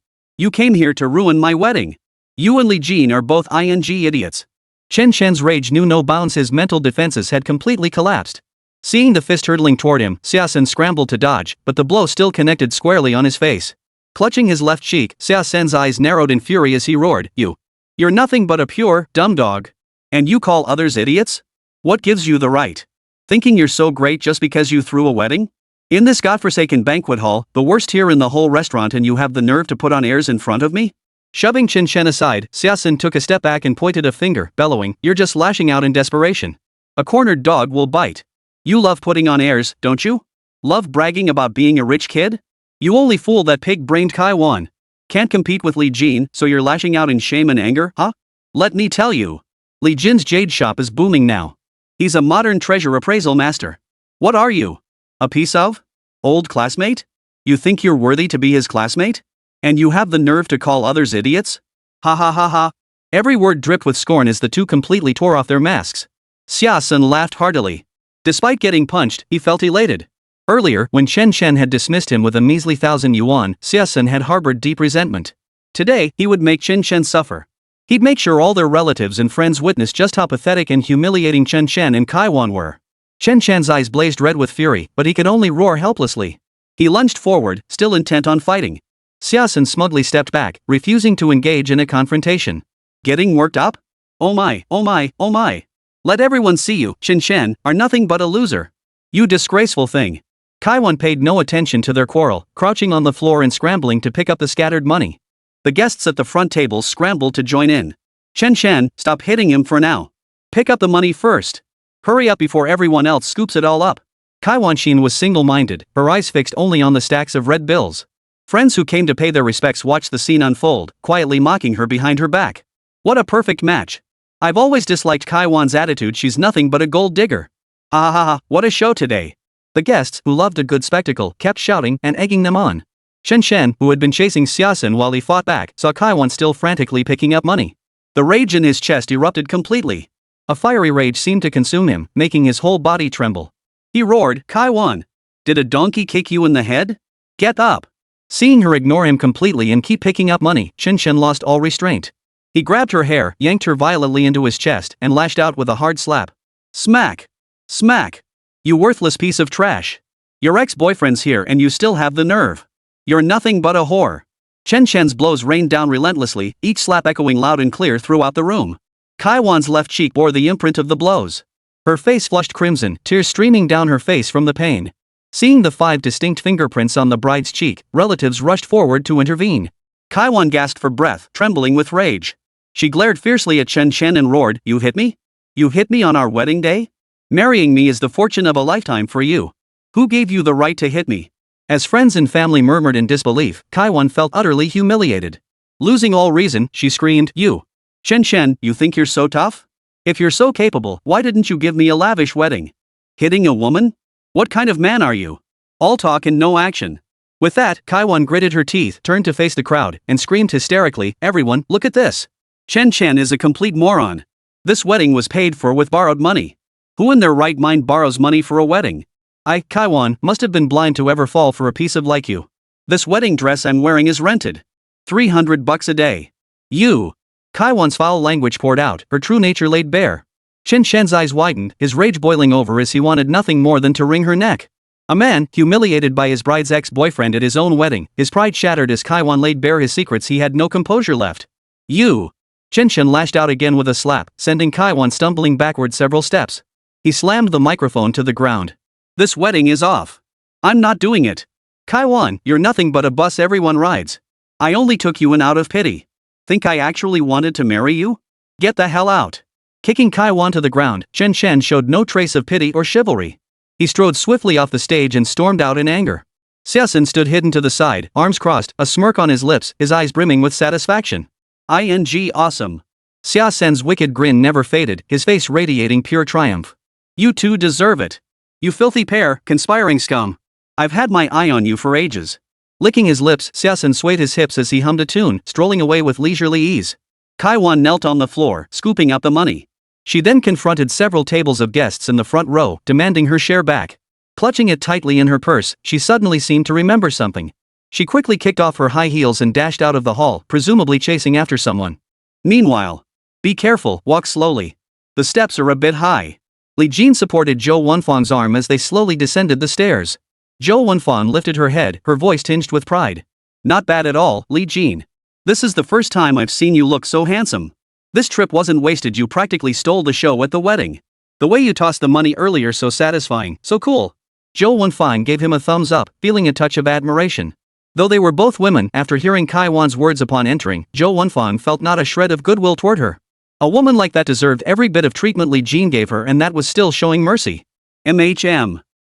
came here to ruin my wedding. You and Li Jin are both idiots. Chen Shen's rage knew no bounds, his mental defenses had completely collapsed. Seeing the fist hurtling toward him, Xia scrambled to dodge, but the blow still connected squarely on his face. Clutching his left cheek, Xia's eyes narrowed in fury as he roared, You're nothing but a pure, dumb dog. And you call others idiots? What gives you the right? Thinking you're so great just because you threw a wedding? In this godforsaken banquet hall, the worst here in the whole restaurant, and you have the nerve to put on airs in front of me? Shoving Chen Shen aside, Xia took a step back and pointed a finger, bellowing, You're just lashing out in desperation. A cornered dog will bite. You love putting on airs, don't you? Love bragging about being a rich kid? You only fool that pig-brained Kaiwan. Can't compete with Li Jin, so you're lashing out in shame and anger, huh? Let me tell you. Li Jin's jade shop is booming now. He's a modern treasure appraisal master. What are you? A piece of? Old classmate? You think you're worthy to be his classmate? And you have the nerve to call others idiots? Ha ha ha ha. Every word dripped with scorn as the two completely tore off their masks. Xia laughed heartily. Despite getting punched, he felt elated. Earlier, when Chen Shen had dismissed him with a measly 1,000 yuan, Xia had harbored deep resentment. Today, he would make Chen Shen suffer. He'd make sure all their relatives and friends witnessed just how pathetic and humiliating Chen Shen and Kaiwan were. Chen Shen's eyes blazed red with fury, but he could only roar helplessly. He lunged forward, still intent on fighting. Xia smugly stepped back, refusing to engage in a confrontation. Getting worked up? Oh my, oh my, oh my. Let everyone see you, Chen Shen, are nothing but a loser. You disgraceful thing. Kaiwan paid no attention to their quarrel, crouching on the floor and scrambling to pick up the scattered money. The guests at the front tables scrambled to join in. Chen Shen, stop hitting him for now. Pick up the money first. Hurry up before everyone else scoops it all up. Kaiwan Xin was single-minded, her eyes fixed only on the stacks of red bills. Friends who came to pay their respects watched the scene unfold, quietly mocking her behind her back. What a perfect match. I've always disliked Kaiwan's attitude, she's nothing but a gold digger. Ha ha ha, what a show today. The guests, who loved a good spectacle, kept shouting and egging them on. Chen Shen, who had been chasing Xia while he fought back, saw Kaiwan still frantically picking up money. The rage in his chest erupted completely. A fiery rage seemed to consume him, making his whole body tremble. He roared, Kaiwan! Did a donkey kick you in the head? Get up! Seeing her ignore him completely and keep picking up money, Chen Shen lost all restraint. He grabbed her hair, yanked her violently into his chest, and lashed out with a hard slap. Smack! Smack! You worthless piece of trash! Your ex-boyfriend's here and you still have the nerve. You're nothing but a whore. Chen Shen's blows rained down relentlessly, each slap echoing loud and clear throughout the room. Kaiwan's left cheek bore the imprint of the blows. Her face flushed crimson, tears streaming down her face from the pain. Seeing the 5 distinct fingerprints on the bride's cheek, relatives rushed forward to intervene. Kaiwan gasped for breath, trembling with rage. She glared fiercely at Chen Shen and roared, You hit me? You hit me on our wedding day? Marrying me is the fortune of a lifetime for you. Who gave you the right to hit me? As friends and family murmured in disbelief, Kaiwan felt utterly humiliated. Losing all reason, she screamed, You! Chen Shen, you think you're so tough? If you're so capable, why didn't you give me a lavish wedding? Hitting a woman? What kind of man are you? All talk and no action. With that, Kaiwan gritted her teeth, turned to face the crowd, and screamed hysterically, Everyone, look at this! Chen Shen is a complete moron. This wedding was paid for with borrowed money. Who in their right mind borrows money for a wedding? I, Kaiwan, must have been blind to ever fall for a piece of like you. This wedding dress I'm wearing is rented. $300 a day. You! Kaiwan's foul language poured out, her true nature laid bare. Chen Shen's eyes widened, his rage boiling over as he wanted nothing more than to wring her neck. A man, humiliated by his bride's ex-boyfriend at his own wedding, his pride shattered as Kaiwan laid bare his secrets, he had no composure left. You! Chen Shen lashed out again with a slap, sending Kaiwan stumbling backward several steps. He slammed the microphone to the ground. This wedding is off. I'm not doing it. Kaiwan, you're nothing but a bus everyone rides. I only took you in out of pity. Think I actually wanted to marry you? Get the hell out. Kicking Kaiwan to the ground, Chen Chen showed no trace of pity or chivalry. He strode swiftly off the stage and stormed out in anger. Xiaosun stood hidden to the side, arms crossed, a smirk on his lips, his eyes brimming with satisfaction. Awesome. Xiaosun's wicked grin never faded, his face radiating pure triumph. You two deserve it. You filthy pair, conspiring scum. I've had my eye on you for ages. Licking his lips, Xiaosun swayed his hips as he hummed a tune, strolling away with leisurely ease. Kaiwan knelt on the floor, scooping up the money. She then confronted several tables of guests in the front row, demanding her share back. Clutching it tightly in her purse, she suddenly seemed to remember something. She quickly kicked off her high heels and dashed out of the hall, presumably chasing after someone. Meanwhile, be careful, walk slowly. The steps are a bit high. Li Jin supported Zhou Wenfang's arm as they slowly descended the stairs. Zhou Wenfang lifted her head, her voice tinged with pride. Not bad at all, Li Jin. This is the first time I've seen you look so handsome. This trip wasn't wasted, you practically stole the show at the wedding. The way you tossed the money earlier, so satisfying, so cool. Zhou Wenfang gave him a thumbs up, feeling a touch of admiration. Though they were both women, after hearing Kaiwan's words upon entering, Zhou Wenfang felt not a shred of goodwill toward her. A woman like that deserved every bit of treatment Li Jin gave her, and that was still showing mercy.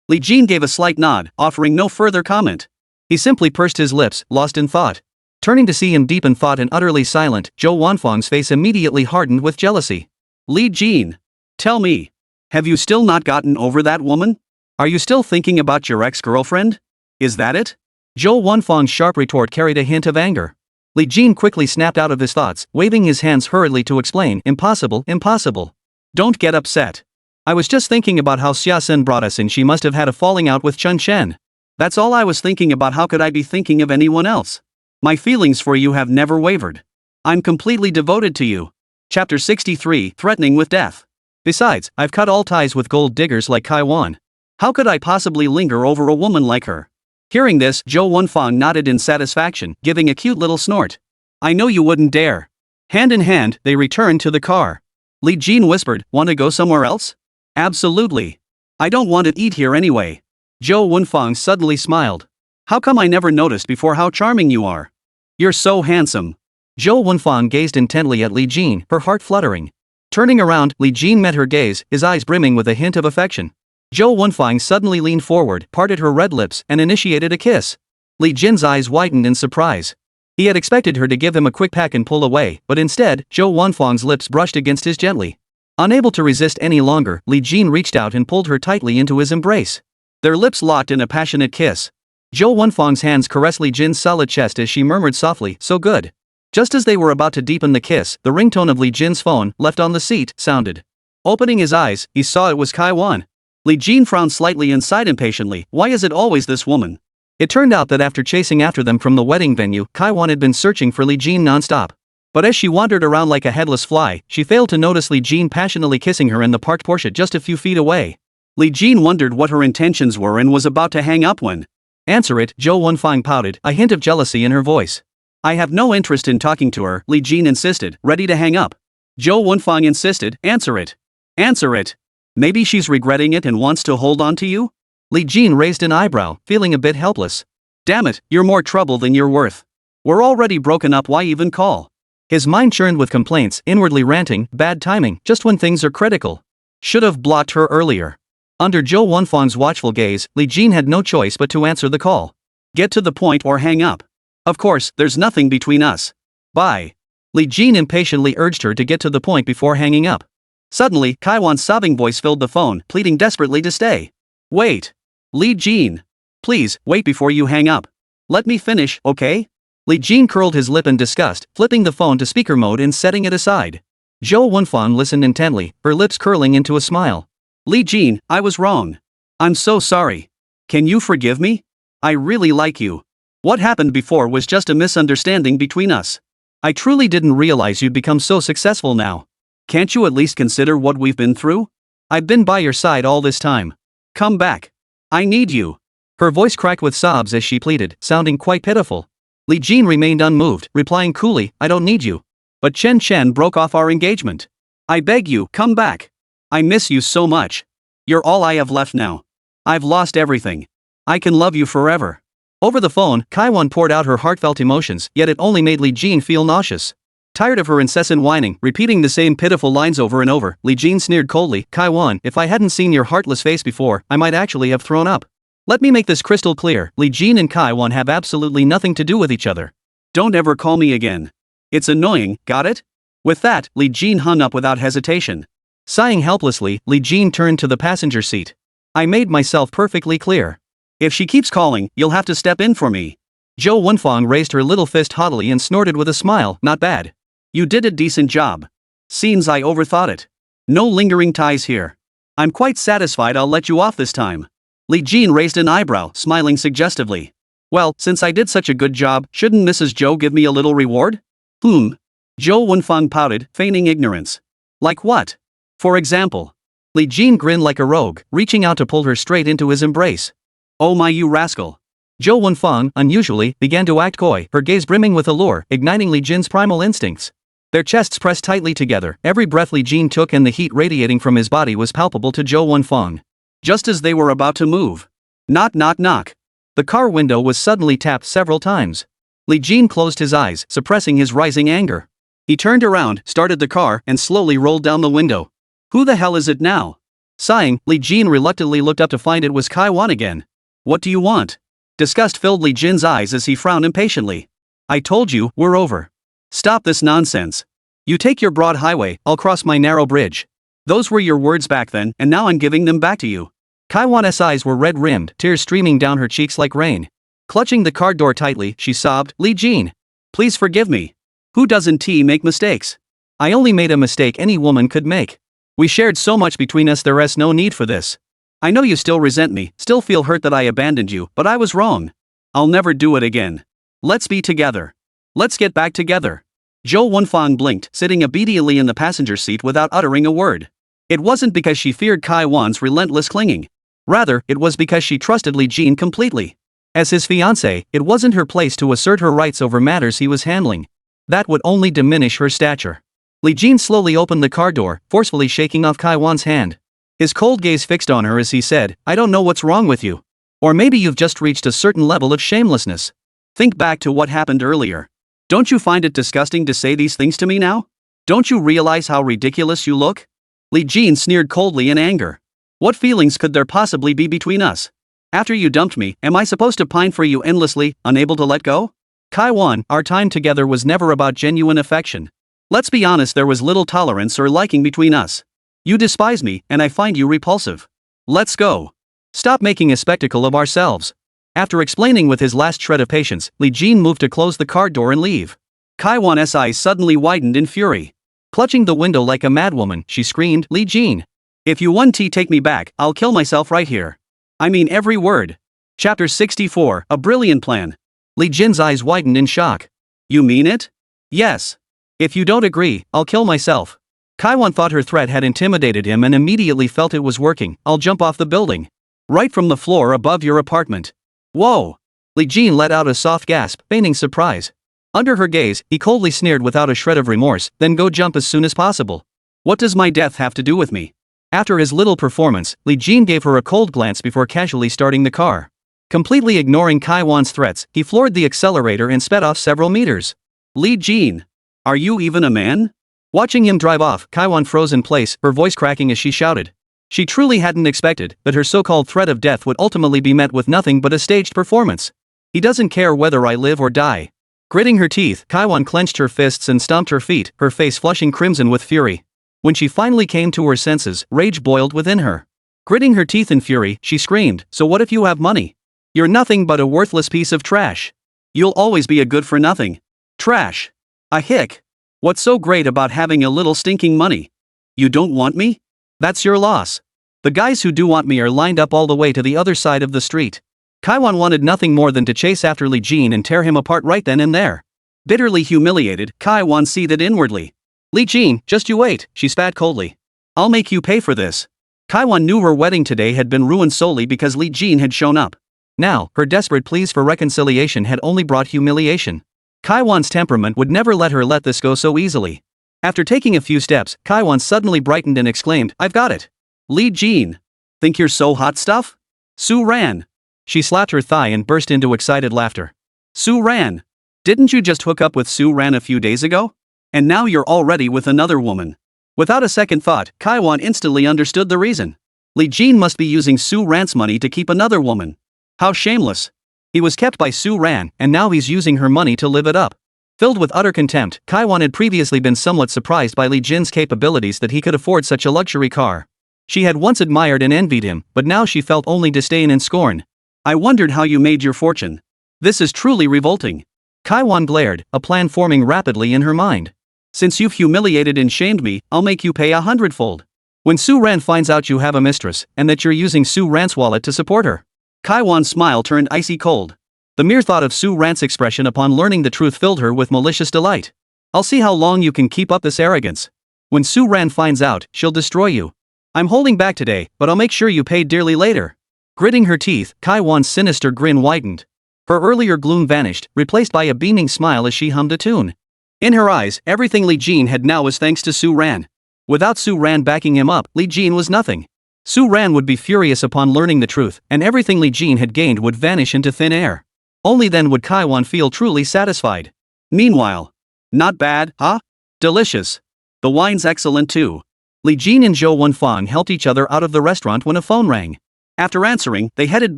Li Jin gave a slight nod, offering no further comment. He simply pursed his lips, lost in thought. Turning to see him deep in thought and utterly silent, Zhou Wenfang's face immediately hardened with jealousy. Li Jin, tell me, have you still not gotten over that woman? Are you still thinking about your ex-girlfriend? Is that it? Zhou Wenfang's sharp retort carried a hint of anger. Li Jin quickly snapped out of his thoughts, waving his hands hurriedly to explain, impossible, impossible. Don't get upset. I was just thinking about how Xiaosun brought us in. She must have had a falling out with Chen Chen. That's all I was thinking about. How could I be thinking of anyone else? My feelings for you have never wavered. I'm completely devoted to you. Chapter 63, Threatening with Death. Besides, I've cut all ties with gold diggers like Kaiwan. How could I possibly linger over a woman like her? Hearing this, Zhou Wenfang nodded in satisfaction, giving a cute little snort. I know you wouldn't dare. Hand in hand, they returned to the car. Li Jin whispered, want to go somewhere else? Absolutely. I don't want to eat here anyway. Zhou Wenfang suddenly smiled. How come I never noticed before how charming you are? You're so handsome. Zhou Wenfang gazed intently at Li Jin, her heart fluttering. Turning around, Li Jin met her gaze, his eyes brimming with a hint of affection. Zhou Wenfang suddenly leaned forward, parted her red lips, and initiated a kiss. Li Jin's eyes widened in surprise. He had expected her to give him a quick peck and pull away, but instead, Zhou Wenfang's lips brushed against his gently. Unable to resist any longer, Li Jin reached out and pulled her tightly into his embrace. Their lips locked in a passionate kiss. Zhou Wenfang's hands caressed Li Jin's solid chest as she murmured softly, so good. Just as they were about to deepen the kiss, the ringtone of Li Jin's phone, left on the seat, sounded. Opening his eyes, he saw it was Kaiwan. Li Jin frowned slightly and sighed impatiently, why is it always this woman? It turned out that after chasing after them from the wedding venue, Kaiwan had been searching for Li Jin non-stop. But as she wandered around like a headless fly, she failed to notice Li Jin passionately kissing her in the parked Porsche just a few feet away. Li Jin wondered what her intentions were and was about to hang up when. Answer it, Zhou Wenfang pouted, a hint of jealousy in her voice. I have no interest in talking to her, Li Jin insisted, ready to hang up. Zhou Wenfang insisted, answer it. Answer it. Maybe she's regretting it and wants to hold on to you? Li Jin raised an eyebrow, feeling a bit helpless. Damn it, you're more trouble than you're worth. We're already broken up, why even call? His mind churned with complaints, inwardly ranting, bad timing, just when things are critical. Should have blocked her earlier. Under Zhou Wenfang's watchful gaze, Li Jin had no choice but to answer the call. Get to the point or hang up. Of course, there's nothing between us. Bye. Li Jin impatiently urged her to get to the point before hanging up. Suddenly, Kaiwan's sobbing voice filled the phone, pleading desperately to stay. Wait. Li Jin. Please, wait before you hang up. Let me finish, okay? Li Jin curled his lip in disgust, flipping the phone to speaker mode and setting it aside. Zhou Wenfang listened intently, her lips curling into a smile. Li Jin, I was wrong. I'm so sorry. Can you forgive me? I really like you. What happened before was just a misunderstanding between us. I truly didn't realize you'd become so successful now. Can't you at least consider what we've been through? I've been by your side all this time. Come back. I need you. Her voice cracked with sobs as she pleaded, sounding quite pitiful. Li Jin remained unmoved, replying coolly, I don't need you. But Chen Chen broke off our engagement. I beg you, come back. I miss you so much. You're all I have left now. I've lost everything. I can love you forever. Over the phone, Kaiwan poured out her heartfelt emotions, yet it only made Li Jin feel nauseous. Tired of her incessant whining, repeating the same pitiful lines over and over, Li Jin sneered coldly, Kai-wan, if I hadn't seen your heartless face before, I might actually have thrown up. Let me make this crystal clear, Li Jin and Kai-wan have absolutely nothing to do with each other. Don't ever call me again. It's annoying, got it? With that, Li Jin hung up without hesitation. Sighing helplessly, Li Jin turned to the passenger seat. I made myself perfectly clear. If she keeps calling, you'll have to step in for me. Zhou Wenfang raised her little fist haughtily and snorted with a smile, not bad. You did a decent job. Seems I overthought it. No lingering ties here. I'm quite satisfied I'll let you off this time. Li Jin raised an eyebrow, smiling suggestively. Well, since I did such a good job, shouldn't Mrs. Zhou give me a little reward? Zhou Wenfang pouted, feigning ignorance. Like what? For example. Li Jin grinned like a rogue, reaching out to pull her straight into his embrace. Oh my, you rascal. Zhou Wenfang, unusually, began to act coy, her gaze brimming with allure, igniting Li Jin's primal instincts. Their chests pressed tightly together, every breath Li Jin took and the heat radiating from his body was palpable to Zhou Wenfang. Just as they were about to move. Knock knock knock. The car window was suddenly tapped several times. Li Jin closed his eyes, suppressing his rising anger. He turned around, started the car, and slowly rolled down the window. Who the hell is it now? Sighing, Li Jin reluctantly looked up to find it was Kai-wan again. What do you want? Disgust filled Li Jin's eyes as he frowned impatiently. I told you, we're over. Stop this nonsense. You take your broad highway, I'll cross my narrow bridge. Those were your words back then, and now I'm giving them back to you. Kai-wan's eyes were red-rimmed, tears streaming down her cheeks like rain. Clutching the car door tightly, she sobbed, Li Jin. Please forgive me. Who doesn't make mistakes? I only made a mistake any woman could make. We shared so much between us, there's no need for this. I know you still resent me, still feel hurt that I abandoned you, but I was wrong. I'll never do it again. Let's be together. Let's get back together. Zhou Wenfang blinked, sitting obediently in the passenger seat without uttering a word. It wasn't because she feared Kai-wan's relentless clinging. Rather, it was because she trusted Li Jin completely. As his fiancée, it wasn't her place to assert her rights over matters he was handling. That would only diminish her stature. Li Jin slowly opened the car door, forcefully shaking off Kai-wan's hand. His cold gaze fixed on her as he said, I don't know what's wrong with you. Or maybe you've just reached a certain level of shamelessness. Think back to what happened earlier. Don't you find it disgusting to say these things to me now? Don't you realize how ridiculous you look? Li Jin sneered coldly in anger. What feelings could there possibly be between us? After you dumped me, am I supposed to pine for you endlessly, unable to let go? Kai-wan, our time together was never about genuine affection. Let's be honest, there was little tolerance or liking between us. You despise me, and I find you repulsive. Let's go. Stop making a spectacle of ourselves. After explaining with his last shred of patience, Li Jin moved to close the car door and leave. Kai-wan's eyes suddenly widened in fury. Clutching the window like a madwoman, she screamed, Li Jin. If you want to take me back, I'll kill myself right here. I mean every word. Chapter 64, A Brilliant Plan. Li Jin's eyes widened in shock. You mean it? Yes. If you don't agree, I'll kill myself. Kai-wan thought her threat had intimidated him and immediately felt it was working. I'll jump off the building. Right from the floor above your apartment. Whoa! Li Jin let out a soft gasp, feigning surprise. Under her gaze, he coldly sneered without a shred of remorse, then go jump as soon as possible. What does my death have to do with me? After his little performance, Li Jin gave her a cold glance before casually starting the car. Completely ignoring Kai-wan's threats, he floored the accelerator and sped off several meters. Li Jin! Are you even a man? Watching him drive off, Kai-wan froze in place, her voice cracking as she shouted. She truly hadn't expected that her so-called threat of death would ultimately be met with nothing but a staged performance. He doesn't care whether I live or die. Gritting her teeth, Kai-wan clenched her fists and stomped her feet, her face flushing crimson with fury. When she finally came to her senses, rage boiled within her. Gritting her teeth in fury, she screamed, so what if you have money? You're nothing but a worthless piece of trash. You'll always be a good-for-nothing. Trash. A hick. What's so great about having a little stinking money? You don't want me? That's your loss. The guys who do want me are lined up all the way to the other side of the street. Kai-wan wanted nothing more than to chase after Li Jin and tear him apart right then and there. Bitterly humiliated, Kai-wan seethed inwardly. Li Jin, just you wait, she spat coldly. I'll make you pay for this. Kai-wan knew her wedding today had been ruined solely because Li Jin had shown up. Now, her desperate pleas for reconciliation had only brought humiliation. Kai-wan's temperament would never let her let this go so easily. After taking a few steps, Kai-wan suddenly brightened and exclaimed, I've got it. Li Jin. Think you're so hot stuff? Su Ran. She slapped her thigh and burst into excited laughter. Su Ran. Didn't you just hook up with Su Ran a few days ago? And now you're already with another woman. Without a second thought, Kaiwan instantly understood the reason. Li Jin must be using Su Ran's money to keep another woman. How shameless. He was kept by Su Ran, and now he's using her money to live it up. Filled with utter contempt, Kaiwan had previously been somewhat surprised by Li Jin's capabilities that he could afford such a luxury car. She had once admired and envied him, but now she felt only disdain and scorn. I wondered how you made your fortune. This is truly revolting. Kaiwan glared, a plan forming rapidly in her mind. Since you've humiliated and shamed me, I'll make you pay 100-fold. When Su Ran finds out you have a mistress, and that you're using Su Ran's wallet to support her. Kaiwan's smile turned icy cold. The mere thought of Su Ran's expression upon learning the truth filled her with malicious delight. I'll see how long you can keep up this arrogance. When Su Ran finds out, she'll destroy you. I'm holding back today, but I'll make sure you pay dearly later. Gritting her teeth, Kaiwan's sinister grin widened. Her earlier gloom vanished, replaced by a beaming smile as she hummed a tune. In her eyes, everything Li Jin had now was thanks to Su Ran. Without Su Ran backing him up, Li Jin was nothing. Su Ran would be furious upon learning the truth, and everything Li Jin had gained would vanish into thin air. Only then would Kaiwan feel truly satisfied. Meanwhile, not bad, huh? Delicious. The wine's excellent too. Li Jin and Zhou Wenfang helped each other out of the restaurant when a phone rang. After answering, they headed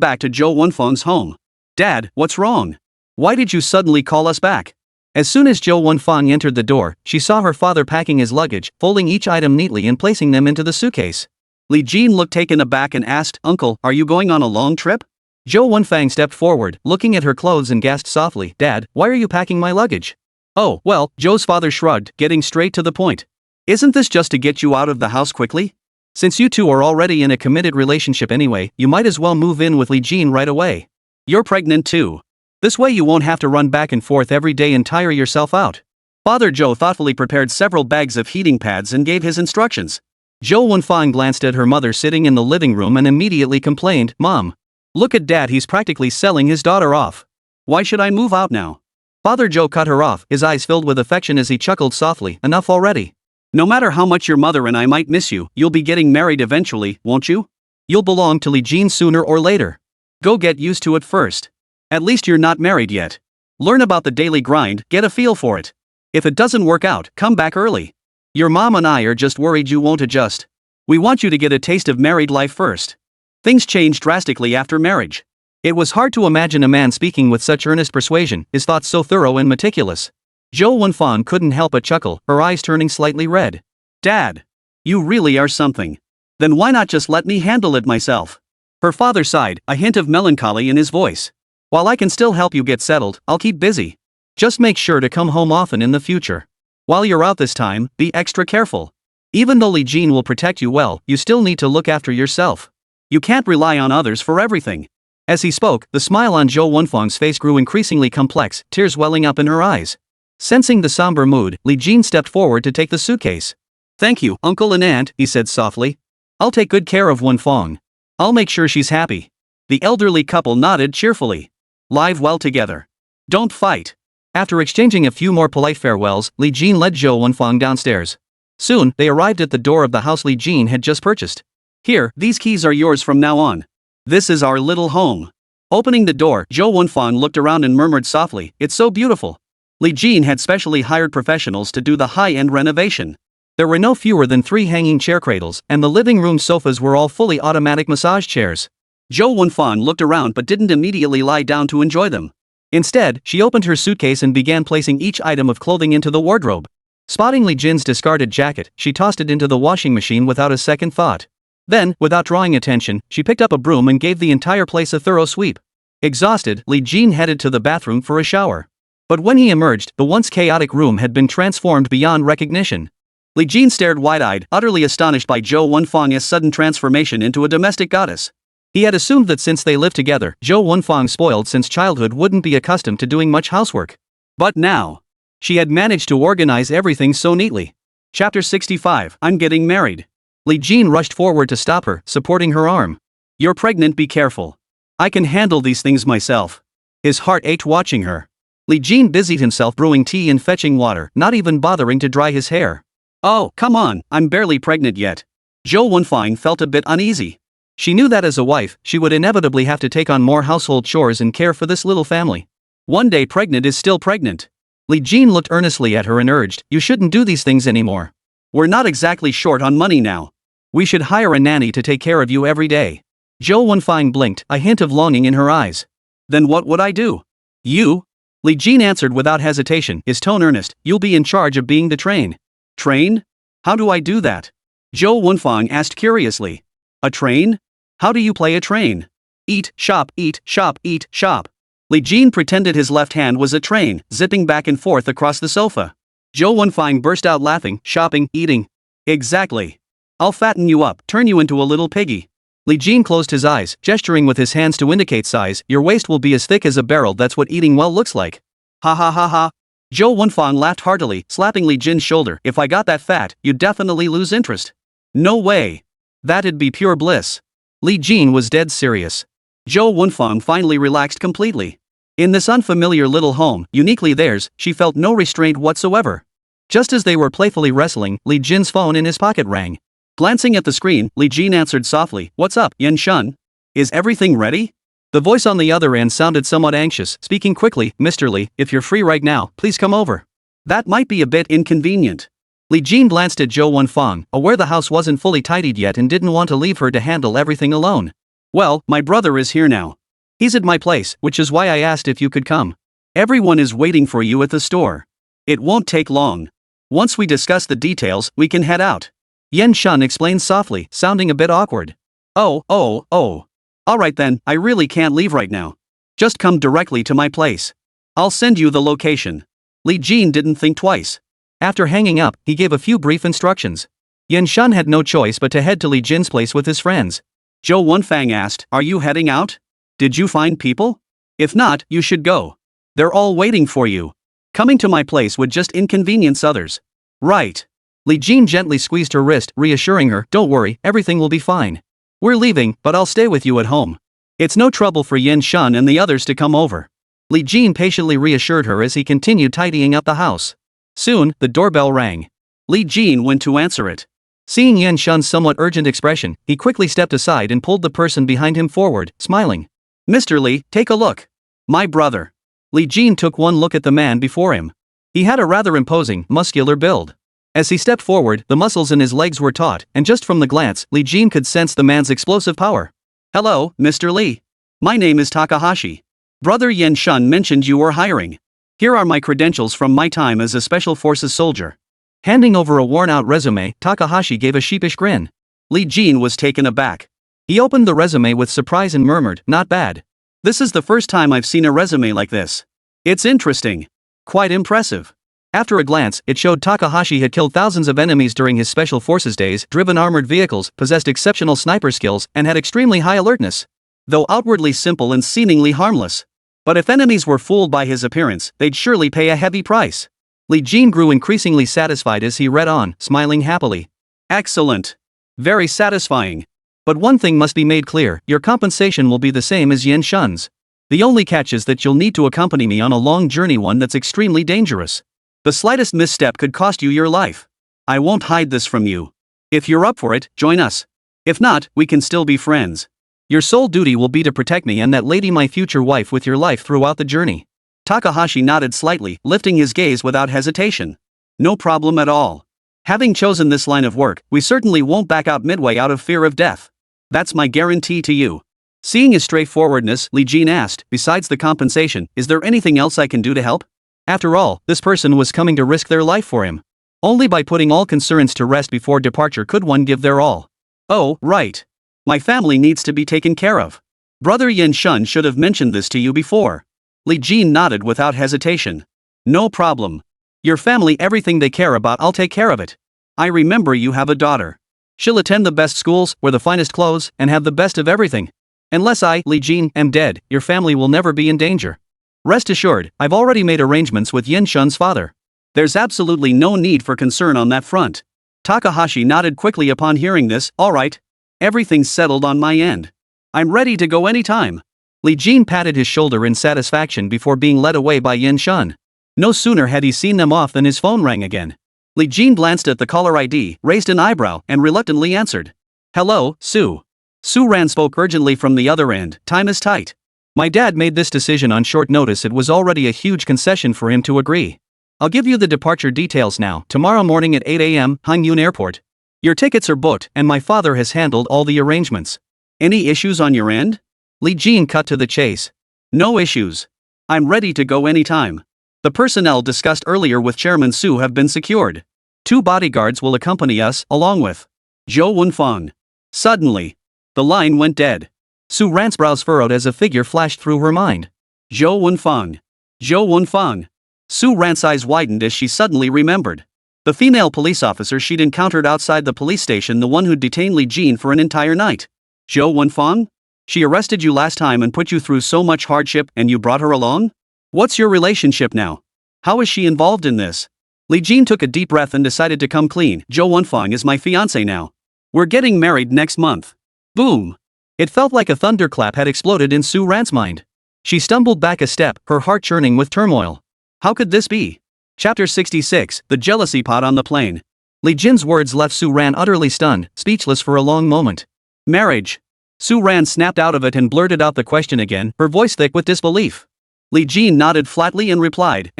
back to Zhou Wenfang's home. Dad, what's wrong? Why did you suddenly call us back? As soon as Zhou Wenfang entered the door, she saw her father packing his luggage, folding each item neatly and placing them into the suitcase. Li Jin looked taken aback and asked, Uncle, are you going on a long trip? Zhou Wenfang stepped forward, looking at her clothes and gasped softly, Dad, why are you packing my luggage? Oh, well, Zhou's father shrugged, getting straight to the point. Isn't this just to get you out of the house quickly? Since you two are already in a committed relationship anyway, you might as well move in with Li Jin right away. You're pregnant too. This way you won't have to run back and forth every day and tire yourself out. Father Zhou thoughtfully prepared several bags of heating pads and gave his instructions. Zhou Wenfang glanced at her mother sitting in the living room and immediately complained, Mom. Look at Dad, he's practically selling his daughter off. Why should I move out now? Father Zhou cut her off, his eyes filled with affection as he chuckled softly, enough already. No matter how much your mother and I might miss you, you'll be getting married eventually, won't you? You'll belong to Li Jin sooner or later. Go get used to it first. At least you're not married yet. Learn about the daily grind, get a feel for it. If it doesn't work out, come back early. Your mom and I are just worried you won't adjust. We want you to get a taste of married life first. Things change drastically after marriage. It was hard to imagine a man speaking with such earnest persuasion, his thoughts so thorough and meticulous. Zhou Wenfang couldn't help but chuckle, her eyes turning slightly red. Dad. You really are something. Then why not just let me handle it myself? Her father sighed, a hint of melancholy in his voice. While I can still help you get settled, I'll keep busy. Just make sure to come home often in the future. While you're out this time, be extra careful. Even though Li Jin will protect you well, you still need to look after yourself. You can't rely on others for everything. As he spoke, the smile on Zhou Wenfang's face grew increasingly complex, tears welling up in her eyes. Sensing the somber mood, Li Jin stepped forward to take the suitcase. Thank you, Uncle and Aunt, he said softly. I'll take good care of Wenfang. I'll make sure she's happy. The elderly couple nodded cheerfully. Live well together. Don't fight. After exchanging a few more polite farewells, Li Jin led Zhou Wenfang downstairs. Soon, they arrived at the door of the house Li Jin had just purchased. Here, these keys are yours from now on. This is our little home. Opening the door, Zhou Wenfang looked around and murmured softly, it's so beautiful. Li Jin had specially hired professionals to do the high-end renovation. There were no fewer than 3 hanging chair cradles, and the living room sofas were all fully automatic massage chairs. Zhou Wenfang looked around but didn't immediately lie down to enjoy them. Instead, she opened her suitcase and began placing each item of clothing into the wardrobe. Spotting Li Jin's discarded jacket, she tossed it into the washing machine without a second thought. Then, without drawing attention, she picked up a broom and gave the entire place a thorough sweep. Exhausted, Li Jin headed to the bathroom for a shower. But when he emerged, the once chaotic room had been transformed beyond recognition. Li Jin stared wide-eyed, utterly astonished by Zhou Wenfang's sudden transformation into a domestic goddess. He had assumed that since they lived together, Zhou Wenfang, spoiled since childhood, wouldn't be accustomed to doing much housework. But now, she had managed to organize everything so neatly. Chapter 65, I'm getting married. Li Jin rushed forward to stop her, supporting her arm. You're pregnant, be careful. I can handle these things myself. His heart ached watching her. Li Jin busied himself brewing tea and fetching water, not even bothering to dry his hair. Oh, come on, I'm barely pregnant yet. Zhou Wenfang felt a bit uneasy. She knew that as a wife, she would inevitably have to take on more household chores and care for this little family. One day pregnant is still pregnant. Li Jin looked earnestly at her and urged, you shouldn't do these things anymore. We're not exactly short on money now. We should hire a nanny to take care of you every day. Zhou Wenfang blinked, a hint of longing in her eyes. Then what would I do? You? Li Jin answered without hesitation, his tone earnest, you'll be in charge of being the train. Train? How do I do that? Zhou Wenfang asked curiously. A train? How do you play a train? Eat, shop, eat, shop, eat, shop. Li Jin pretended his left hand was a train, zipping back and forth across the sofa. Zhou Wenfang burst out laughing, shopping, eating. Exactly. I'll fatten you up, turn you into a little piggy. Li Jin closed his eyes, gesturing with his hands to indicate size, your waist will be as thick as a barrel, that's what eating well looks like. Ha ha ha ha. Zhou Wenfang laughed heartily, slapping Li Jin's shoulder, if I got that fat, you'd definitely lose interest. No way. That'd be pure bliss. Li Jin was dead serious. Zhou Wenfang finally relaxed completely. In this unfamiliar little home, uniquely theirs, she felt no restraint whatsoever. Just as they were playfully wrestling, Li Jin's phone in his pocket rang. Glancing at the screen, Li Jin answered softly, what's up, Yan Shun? Is everything ready? The voice on the other end sounded somewhat anxious, speaking quickly, Mr. Li, if you're free right now, please come over. That might be a bit inconvenient. Li Jin glanced at Zhou Wenfang, aware the house wasn't fully tidied yet and didn't want to leave her to handle everything alone. Well, my brother is here now. He's at my place, which is why I asked if you could come. Everyone is waiting for you at the store. It won't take long. Once we discuss the details, we can head out. Yan Shun explained softly, sounding a bit awkward. Oh. Alright then, I really can't leave right now. Just come directly to my place. I'll send you the location. Li Jin didn't think twice. After hanging up, he gave a few brief instructions. Yan Shun had no choice but to head to Li Jin's place with his friends. Zhou Wenfang asked, are you heading out? Did you find people? If not, you should go. They're all waiting for you. Coming to my place would just inconvenience others. Right. Li Jin gently squeezed her wrist, reassuring her, don't worry, everything will be fine. We're leaving, but I'll stay with you at home. It's no trouble for Yan Shun and the others to come over. Li Jin patiently reassured her as he continued tidying up the house. Soon, the doorbell rang. Li Jin went to answer it. Seeing Yan Shun's somewhat urgent expression, he quickly stepped aside and pulled the person behind him forward, smiling. Mr. Li, take a look. My brother. Li Jin took one look at the man before him. He had a rather imposing, muscular build. As he stepped forward, the muscles in his legs were taut, and just from the glance, Li Jin could sense the man's explosive power. Hello, Mr. Li. My name is Takahashi. Brother Yan Shun mentioned you were hiring. Here are my credentials from my time as a Special Forces soldier. Handing over a worn-out resume, Takahashi gave a sheepish grin. Li Jin was taken aback. He opened the resume with surprise and murmured, not bad. This is the first time I've seen a resume like this. It's interesting. Quite impressive. After a glance, it showed Takahashi had killed thousands of enemies during his Special Forces days, driven armored vehicles, possessed exceptional sniper skills, and had extremely high alertness. Though outwardly simple and seemingly harmless. But if enemies were fooled by his appearance, they'd surely pay a heavy price. Li Jin grew increasingly satisfied as he read on, smiling happily. Excellent. Very satisfying. But one thing must be made clear, your compensation will be the same as Yan Shun's. The only catch is that you'll need to accompany me on a long journey, one that's extremely dangerous. The slightest misstep could cost you your life. I won't hide this from you. If you're up for it, join us. If not, we can still be friends. Your sole duty will be to protect me and that lady, my future wife, with your life throughout the journey. Takahashi nodded slightly, lifting his gaze without hesitation. No problem at all. Having chosen this line of work, we certainly won't back out midway out of fear of death. That's my guarantee to you. Seeing his straightforwardness, Li Jin asked, besides the compensation, is there anything else I can do to help? After all, this person was coming to risk their life for him. Only by putting all concerns to rest before departure could one give their all. Oh, right. My family needs to be taken care of. Brother Yan Shun should have mentioned this to you before. Li Jin nodded without hesitation. No problem. Your family, everything they care about, I'll take care of it. I remember you have a daughter. She'll attend the best schools, wear the finest clothes, and have the best of everything. Unless I, Li Jin, am dead, your family will never be in danger. Rest assured, I've already made arrangements with Yan Shun's father. There's absolutely no need for concern on that front. Takahashi nodded quickly upon hearing this. Alright. Everything's settled on my end. I'm ready to go anytime. Li Jin patted his shoulder in satisfaction before being led away by Yan Shun. No sooner had he seen them off than his phone rang again. Li Jin glanced at the caller ID, raised an eyebrow, and reluctantly answered. Hello, Su. Su Ran spoke urgently from the other end. Time is tight. My dad made this decision on short notice. It was already a huge concession for him to agree. I'll give you the departure details now. Tomorrow morning at 8 a.m., Hanyun Airport. Your tickets are booked, and my father has handled all the arrangements. Any issues on your end? Li Jin cut to the chase. No issues. I'm ready to go anytime. The personnel discussed earlier with Chairman Su have been secured. 2 bodyguards will accompany us, along with Zhou Wenfang. Suddenly, the line went dead. Su Ran's brows furrowed as a figure flashed through her mind. Zhou Wenfang. Zhou Wenfang. Su Ran's eyes widened as she suddenly remembered. The female police officer she'd encountered outside the police station, the one who'd detained Li Jin for an entire night. Zhou Wenfang? She arrested you last time and put you through so much hardship, and you brought her along? What's your relationship now? How is she involved in this? Li Jin took a deep breath and decided to come clean. Zhou Wenfang is my fiancé now. We're getting married next month. Boom! It felt like a thunderclap had exploded in Su Ran's mind. She stumbled back a step, her heart churning with turmoil. How could this be? Chapter 66, The Jealousy Pot on the Plane. Li Jin's words left Su Ran utterly stunned, speechless for a long moment. Marriage. Su Ran snapped out of it and blurted out the question again, her voice thick with disbelief. Li Jin nodded flatly and replied,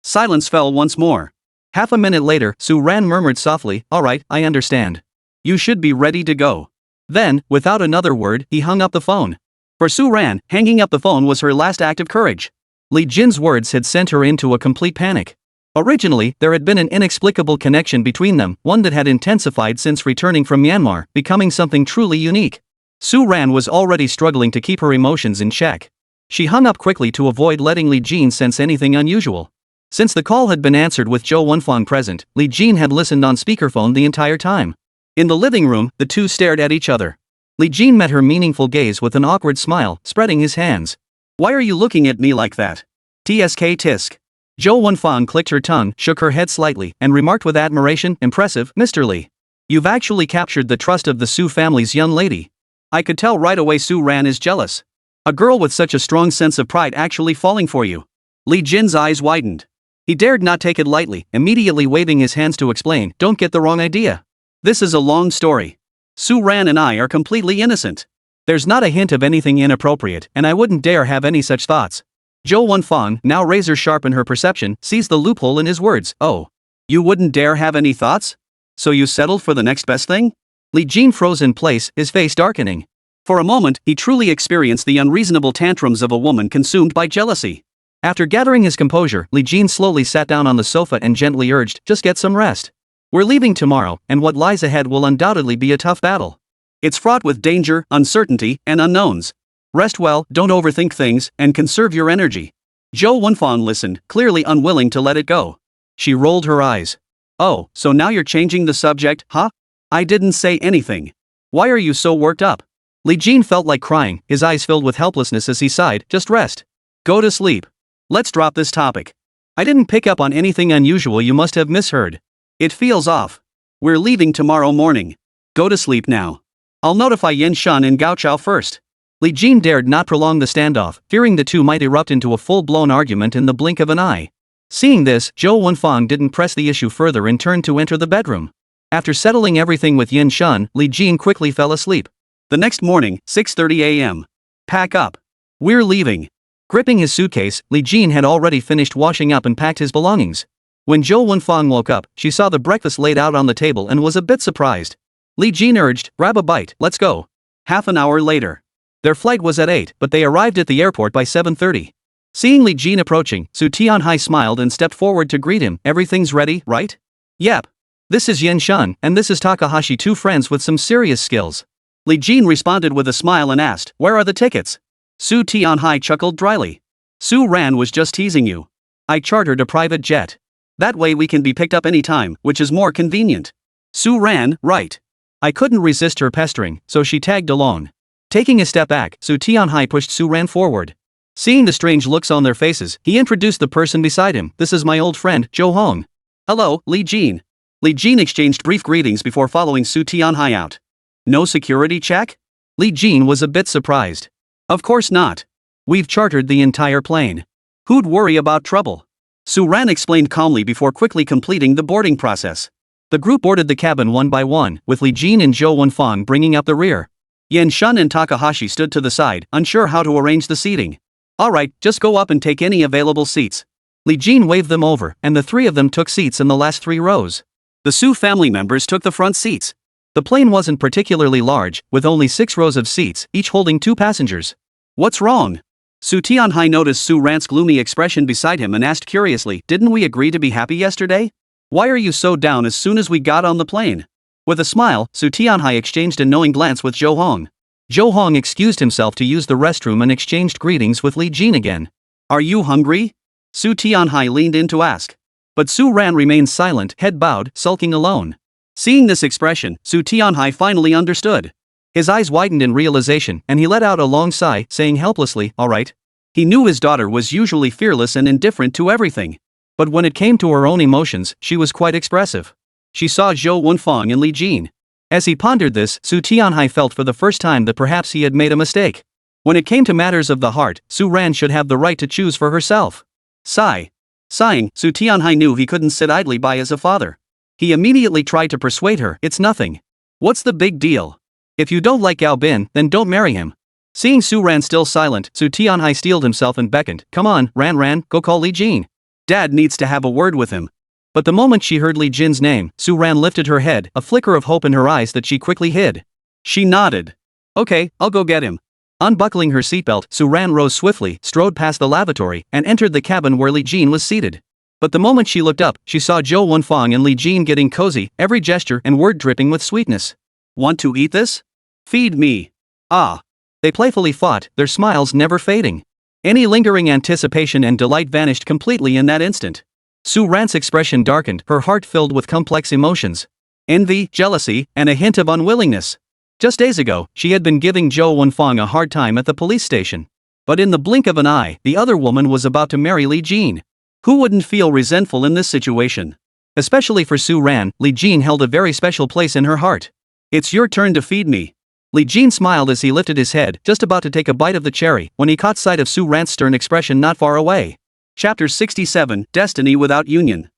Silence fell once more. Half a minute later, Su Ran murmured softly, all right, I understand. You should be ready to go. Then, without another word, he hung up the phone. For Su Ran, hanging up the phone was her last act of courage. Li Jin's words had sent her into a complete panic. Originally, there had been an inexplicable connection between them, one that had intensified since returning from Myanmar, becoming something truly unique. Su Ran was already struggling to keep her emotions in check. She hung up quickly to avoid letting Li Jin sense anything unusual. Since the call had been answered with Zhou Wenfang present, Li Jin had listened on speakerphone the entire time. In the living room, the two stared at each other. Li Jin met her meaningful gaze with an awkward smile, spreading his hands. Why are you looking at me like that? Tsk tisk. Zhou Wenfang clicked her tongue, shook her head slightly, and remarked with admiration, impressive, Mr. Li. You've actually captured the trust of the Su family's young lady. I could tell right away Su Ran is jealous. A girl with such a strong sense of pride actually falling for you. Li Jin's eyes widened. He dared not take it lightly, immediately waving his hands to explain, don't get the wrong idea. This is a long story. Su Ran and I are completely innocent. There's not a hint of anything inappropriate, and I wouldn't dare have any such thoughts. Zhou Wenfang, now razor sharp in her perception, sees the loophole in his words. Oh. You wouldn't dare have any thoughts? So you settled for the next best thing? Li Jin froze in place, his face darkening. For a moment, he truly experienced the unreasonable tantrums of a woman consumed by jealousy. After gathering his composure, Li Jin slowly sat down on the sofa and gently urged, just get some rest. We're leaving tomorrow, and what lies ahead will undoubtedly be a tough battle. It's fraught with danger, uncertainty, and unknowns. Rest well, don't overthink things, and conserve your energy. Zhou Wenfang listened, clearly unwilling to let it go. She rolled her eyes. Oh, so now you're changing the subject, huh? I didn't say anything. Why are you so worked up? Li Jin felt like crying, his eyes filled with helplessness as he sighed, just rest. Go to sleep. Let's drop this topic. I didn't pick up on anything unusual you must have misheard. It feels off. We're leaving tomorrow morning. Go to sleep now. I'll notify Yan Shan and Gao Chao first. Li Jin dared not prolong the standoff, fearing the two might erupt into a full-blown argument in the blink of an eye. Seeing this, Zhou Wenfang didn't press the issue further and turned to enter the bedroom. After settling everything with Yan Shan, Li Jin quickly fell asleep. The next morning, 6:30 a.m. Pack up. We're leaving. Gripping his suitcase, Li Jin had already finished washing up and packed his belongings. When Zhou Wenfang woke up, she saw the breakfast laid out on the table and was a bit surprised. Li Jin urged, grab a bite, let's go. Half an hour later. Their flight was at 8, but they arrived at the airport by 7:30. Seeing Li Jin approaching, Su Tianhai smiled and stepped forward to greet him. Everything's ready, right? Yep. This is Yan Shan, and this is Takahashi, two friends with some serious skills. Li Jin responded with a smile and asked, where are the tickets? Su Tianhai chuckled dryly. Su Ran was just teasing you. I chartered a private jet. That way we can be picked up anytime, which is more convenient. Su Ran, right. I couldn't resist her pestering, so she tagged along. Taking a step back, Su Tianhai pushed Su Ran forward. Seeing the strange looks on their faces, he introduced the person beside him. This is my old friend, Zhou Hong. Hello, Li Jin. Li Jin exchanged brief greetings before following Su Tianhai out. No security check? Li Jin was a bit surprised. Of course not. We've chartered the entire plane. Who'd worry about trouble? Su Ran explained calmly before quickly completing the boarding process. The group boarded the cabin one by one, with Li Jin and Zhou Wenfang bringing up the rear. Yan Shan and Takahashi stood to the side, unsure how to arrange the seating. Alright, just go up and take any available seats. Li Jin waved them over, and the three of them took seats in the last 3 rows. The Su family members took the front seats. The plane wasn't particularly large, with only 6 rows of seats, each holding 2 passengers. What's wrong? Su Tianhai noticed Su Ran's gloomy expression beside him and asked curiously, didn't we agree to be happy yesterday? Why are you so down as soon as we got on the plane? With a smile, Su Tianhai exchanged a knowing glance with Zhou Hong. Zhou Hong excused himself to use the restroom and exchanged greetings with Li Jin again. Are you hungry? Su Tianhai leaned in to ask. But Su Ran remained silent, head bowed, sulking alone. Seeing this expression, Su Tianhai finally understood. His eyes widened in realization, and he let out a long sigh, saying helplessly, all right. He knew his daughter was usually fearless and indifferent to everything. But when it came to her own emotions, she was quite expressive. She saw Zhou Wenfang and Li Jin. As he pondered this, Su Tianhai felt for the first time that perhaps he had made a mistake. When it came to matters of the heart, Su Ran should have the right to choose for herself. Sigh. Sighing, Su Tianhai knew he couldn't sit idly by as a father. He immediately tried to persuade her, it's nothing. What's the big deal? If you don't like Gao Bin, then don't marry him. Seeing Su Ran still silent, Su Tianhai steeled himself and beckoned, come on, Ran, go call Li Jin. Dad needs to have a word with him. But the moment she heard Li Jin's name, Su Ran lifted her head, a flicker of hope in her eyes that she quickly hid. She nodded. Okay, I'll go get him. Unbuckling her seatbelt, Su Ran rose swiftly, strode past the lavatory, and entered the cabin where Li Jin was seated. But the moment she looked up, she saw Zhou Wenfang and Li Jin getting cozy, every gesture and word dripping with sweetness. Want to eat this? Feed me. Ah. They playfully fought, their smiles never fading. Any lingering anticipation and delight vanished completely in that instant. Su Ran's expression darkened, her heart filled with complex emotions. Envy, jealousy, and a hint of unwillingness. Just days ago, she had been giving Zhou Wenfang a hard time at the police station. But in the blink of an eye, the other woman was about to marry Li Jin. Who wouldn't feel resentful in this situation? Especially for Su Ran, Li Jin held a very special place in her heart. It's your turn to feed me. Li Jin smiled as he lifted his head, just about to take a bite of the cherry, when he caught sight of Su Ran's stern expression not far away. Chapter 67, Destiny Without Union.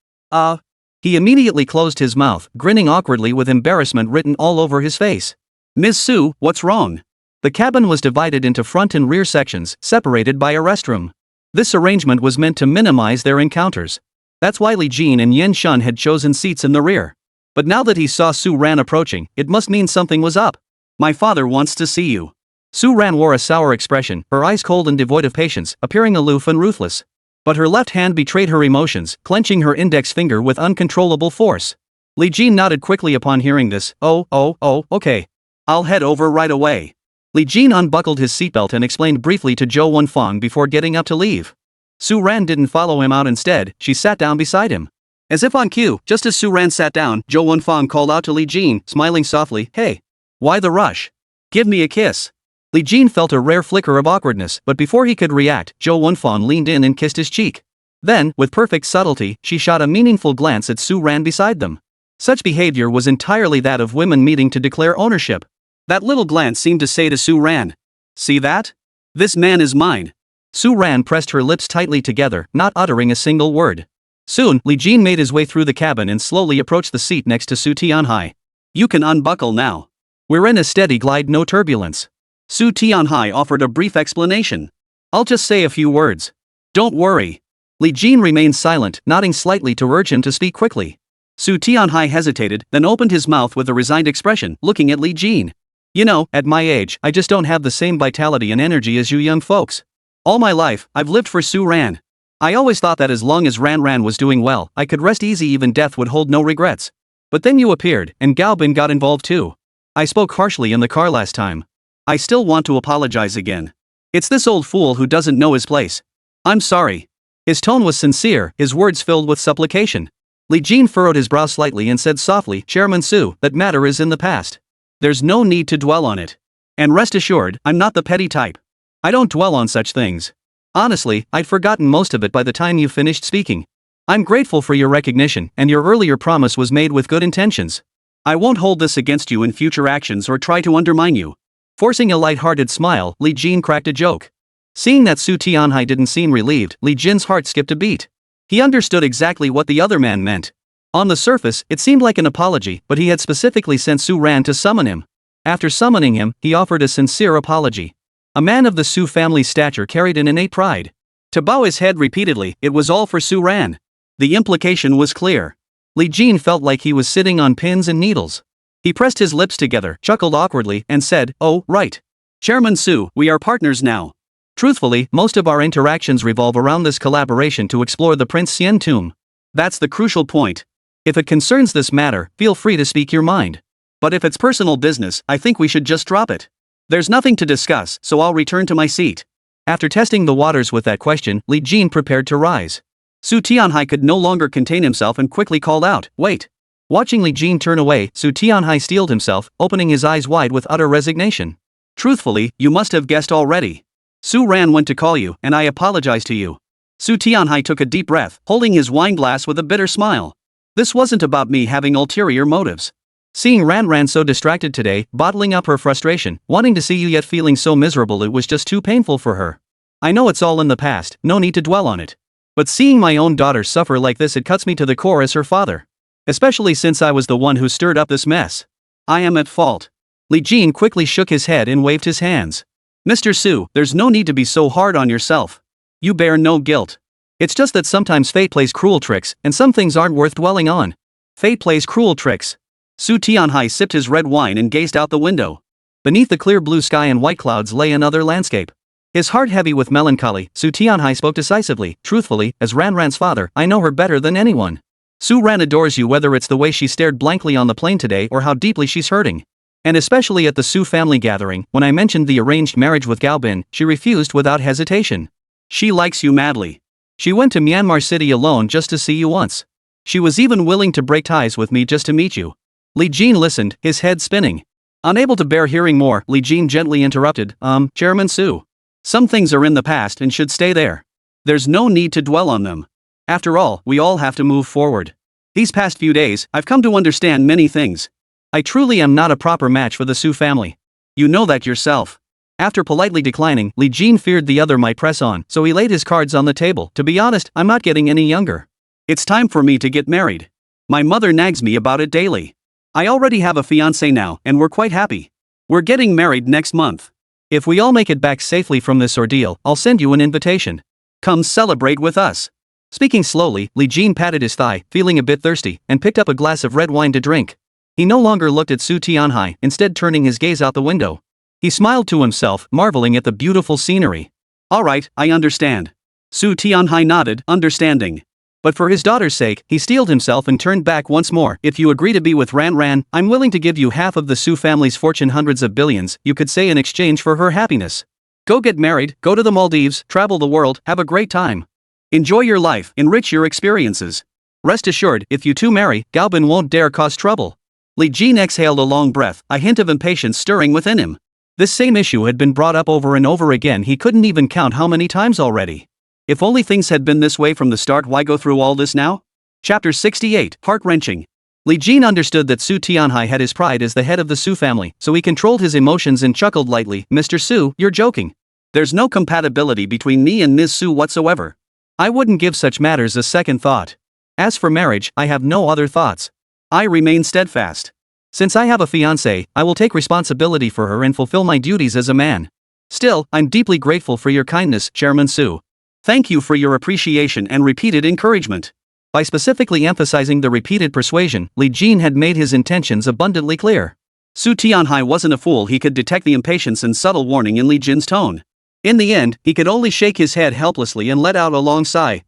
He immediately closed his mouth, grinning awkwardly with embarrassment written all over his face. Ms. Su, what's wrong? The cabin was divided into front and rear sections, separated by a restroom. This arrangement was meant to minimize their encounters. That's why Li Jin and Yen Shun had chosen seats in the rear. But now that he saw Su Ran approaching, it must mean something was up. My father wants to see you. Su Ran wore a sour expression, her eyes cold and devoid of patience, appearing aloof and ruthless. But her left hand betrayed her emotions, clenching her index finger with uncontrollable force. Li Jin nodded quickly upon hearing this. Okay. I'll head over right away. Li Jin unbuckled his seatbelt and explained briefly to Zhou Wenfang before getting up to leave. Su Ran didn't follow him out instead, she sat down beside him. As if on cue, just as Su Ran sat down, Zhou Wenfang called out to Li Jin, smiling softly, hey. Why the rush? Give me a kiss. Li Jin felt a rare flicker of awkwardness, but before he could react, Zhou Wenfang leaned in and kissed his cheek. Then, with perfect subtlety, she shot a meaningful glance at Su Ran beside them. Such behavior was entirely that of women meeting to declare ownership. That little glance seemed to say to Su Ran, see that? This man is mine. Su Ran pressed her lips tightly together, not uttering a single word. Soon, Li Jin made his way through the cabin and slowly approached the seat next to Su Tianhai. You can unbuckle now. We're in a steady glide, no turbulence. Su Tianhai offered a brief explanation. I'll just say a few words. Don't worry. Li Jin remained silent, nodding slightly to urge him to speak quickly. Su Tianhai hesitated, then opened his mouth with a resigned expression, looking at Li Jin. You know, at my age, I just don't have the same vitality and energy as you young folks. All my life, I've lived for Su Ran. I always thought that as long as Ran was doing well, I could rest easy, even death would hold no regrets. But then you appeared, and Gao Bin got involved too. I spoke harshly in the car last time. I still want to apologize again. It's this old fool who doesn't know his place. I'm sorry. His tone was sincere, his words filled with supplication. Li Jin furrowed his brow slightly and said softly, Chairman Su, that matter is in the past. There's no need to dwell on it. And rest assured, I'm not the petty type. I don't dwell on such things. Honestly, I'd forgotten most of it by the time you finished speaking. I'm grateful for your recognition, and your earlier promise was made with good intentions. I won't hold this against you in future actions or try to undermine you. Forcing a light-hearted smile, Li Jin cracked a joke. Seeing that Su Tianhai didn't seem relieved, Li Jin's heart skipped a beat. He understood exactly what the other man meant. On the surface, it seemed like an apology, but he had specifically sent Su Ran to summon him. After summoning him, he offered a sincere apology. A man of the Su family's stature carried an innate pride. To bow his head repeatedly, it was all for Su Ran. The implication was clear. Li Jin felt like he was sitting on pins and needles. He pressed his lips together, chuckled awkwardly, and said, "Oh, right. Chairman Su, we are partners now." Truthfully, most of our interactions revolve around this collaboration to explore the Prince Xian tomb. That's the crucial point. If it concerns this matter, feel free to speak your mind. But if it's personal business, I think we should just drop it. There's nothing to discuss, so I'll return to my seat. After testing the waters with that question, Li Jin prepared to rise. Su Tianhai could no longer contain himself and quickly called out, "Wait." Watching Li Jin turn away, Su Tianhai steeled himself, opening his eyes wide with utter resignation. "Truthfully, you must have guessed already. Su Ran went to call you, and I apologize to you." Su Tianhai took a deep breath, holding his wine glass with a bitter smile. "This wasn't about me having ulterior motives." Seeing Ran so distracted today, bottling up her frustration, wanting to see you yet feeling so miserable, it was just too painful for her. "I know it's all in the past, no need to dwell on it. But seeing my own daughter suffer like this, it cuts me to the core as her father. Especially since I was the one who stirred up this mess. I am at fault." Li Jin quickly shook his head and waved his hands. "Mr. Su, there's no need to be so hard on yourself. You bear no guilt. It's just that sometimes fate plays cruel tricks, and some things aren't worth dwelling on." Fate plays cruel tricks. Su Tianhai sipped his red wine and gazed out the window. Beneath the clear blue sky and white clouds lay another landscape. His heart heavy with melancholy, Su Tianhai spoke decisively, "Truthfully, as Ran's father, I know her better than anyone. Su Ran adores you, whether it's the way she stared blankly on the plane today or how deeply she's hurting. And especially at the Su family gathering, when I mentioned the arranged marriage with Gao Bin, she refused without hesitation. She likes you madly. She went to Myanmar City alone just to see you once. She was even willing to break ties with me just to meet you." Li Jin listened, his head spinning. Unable to bear hearing more, Li Jin gently interrupted, Chairman Su. Some things are in the past and should stay there. There's no need to dwell on them. After all, we all have to move forward. These past few days, I've come to understand many things. I truly am not a proper match for the Su family. You know that yourself." After politely declining, Li Jin feared the other might press on, so he laid his cards on the table. "To be honest, I'm not getting any younger. It's time for me to get married. My mother nags me about it daily. I already have a fiancé now, and we're quite happy. We're getting married next month. If we all make it back safely from this ordeal, I'll send you an invitation. Come celebrate with us." Speaking slowly, Li Jin patted his thigh, feeling a bit thirsty, and picked up a glass of red wine to drink. He no longer looked at Su Tianhai, instead turning his gaze out the window. He smiled to himself, marveling at the beautiful scenery. "All right, I understand." Su Tianhai nodded, understanding. But for his daughter's sake, he steeled himself and turned back once more. "If you agree to be with Ran, I'm willing to give you half of the Su family's fortune, hundreds of billions, you could say, in exchange for her happiness. Go get married, go to the Maldives, travel the world, have a great time. Enjoy your life, enrich your experiences. Rest assured, if you two marry, Gao Bin won't dare cause trouble." Li Jin exhaled a long breath, a hint of impatience stirring within him. This same issue had been brought up over and over again, he couldn't even count how many times already. If only things had been this way from the start, why go through all this now? Chapter 68, Heart-wrenching. Li Jin understood that Su Tianhai had his pride as the head of the Su family, so he controlled his emotions and chuckled lightly. "Mr. Su, you're joking. There's no compatibility between me and Ms. Su whatsoever. I wouldn't give such matters a second thought. As for marriage, I have no other thoughts. I remain steadfast. Since I have a fiancée, I will take responsibility for her and fulfill my duties as a man. Still, I'm deeply grateful for your kindness, Chairman Su. Thank you for your appreciation and repeated encouragement." By specifically emphasizing the repeated persuasion, Li Jin had made his intentions abundantly clear. Su Tianhai wasn't a fool, he could detect the impatience and subtle warning in Li Jin's tone. In the end, he could only shake his head helplessly and let out a long sigh.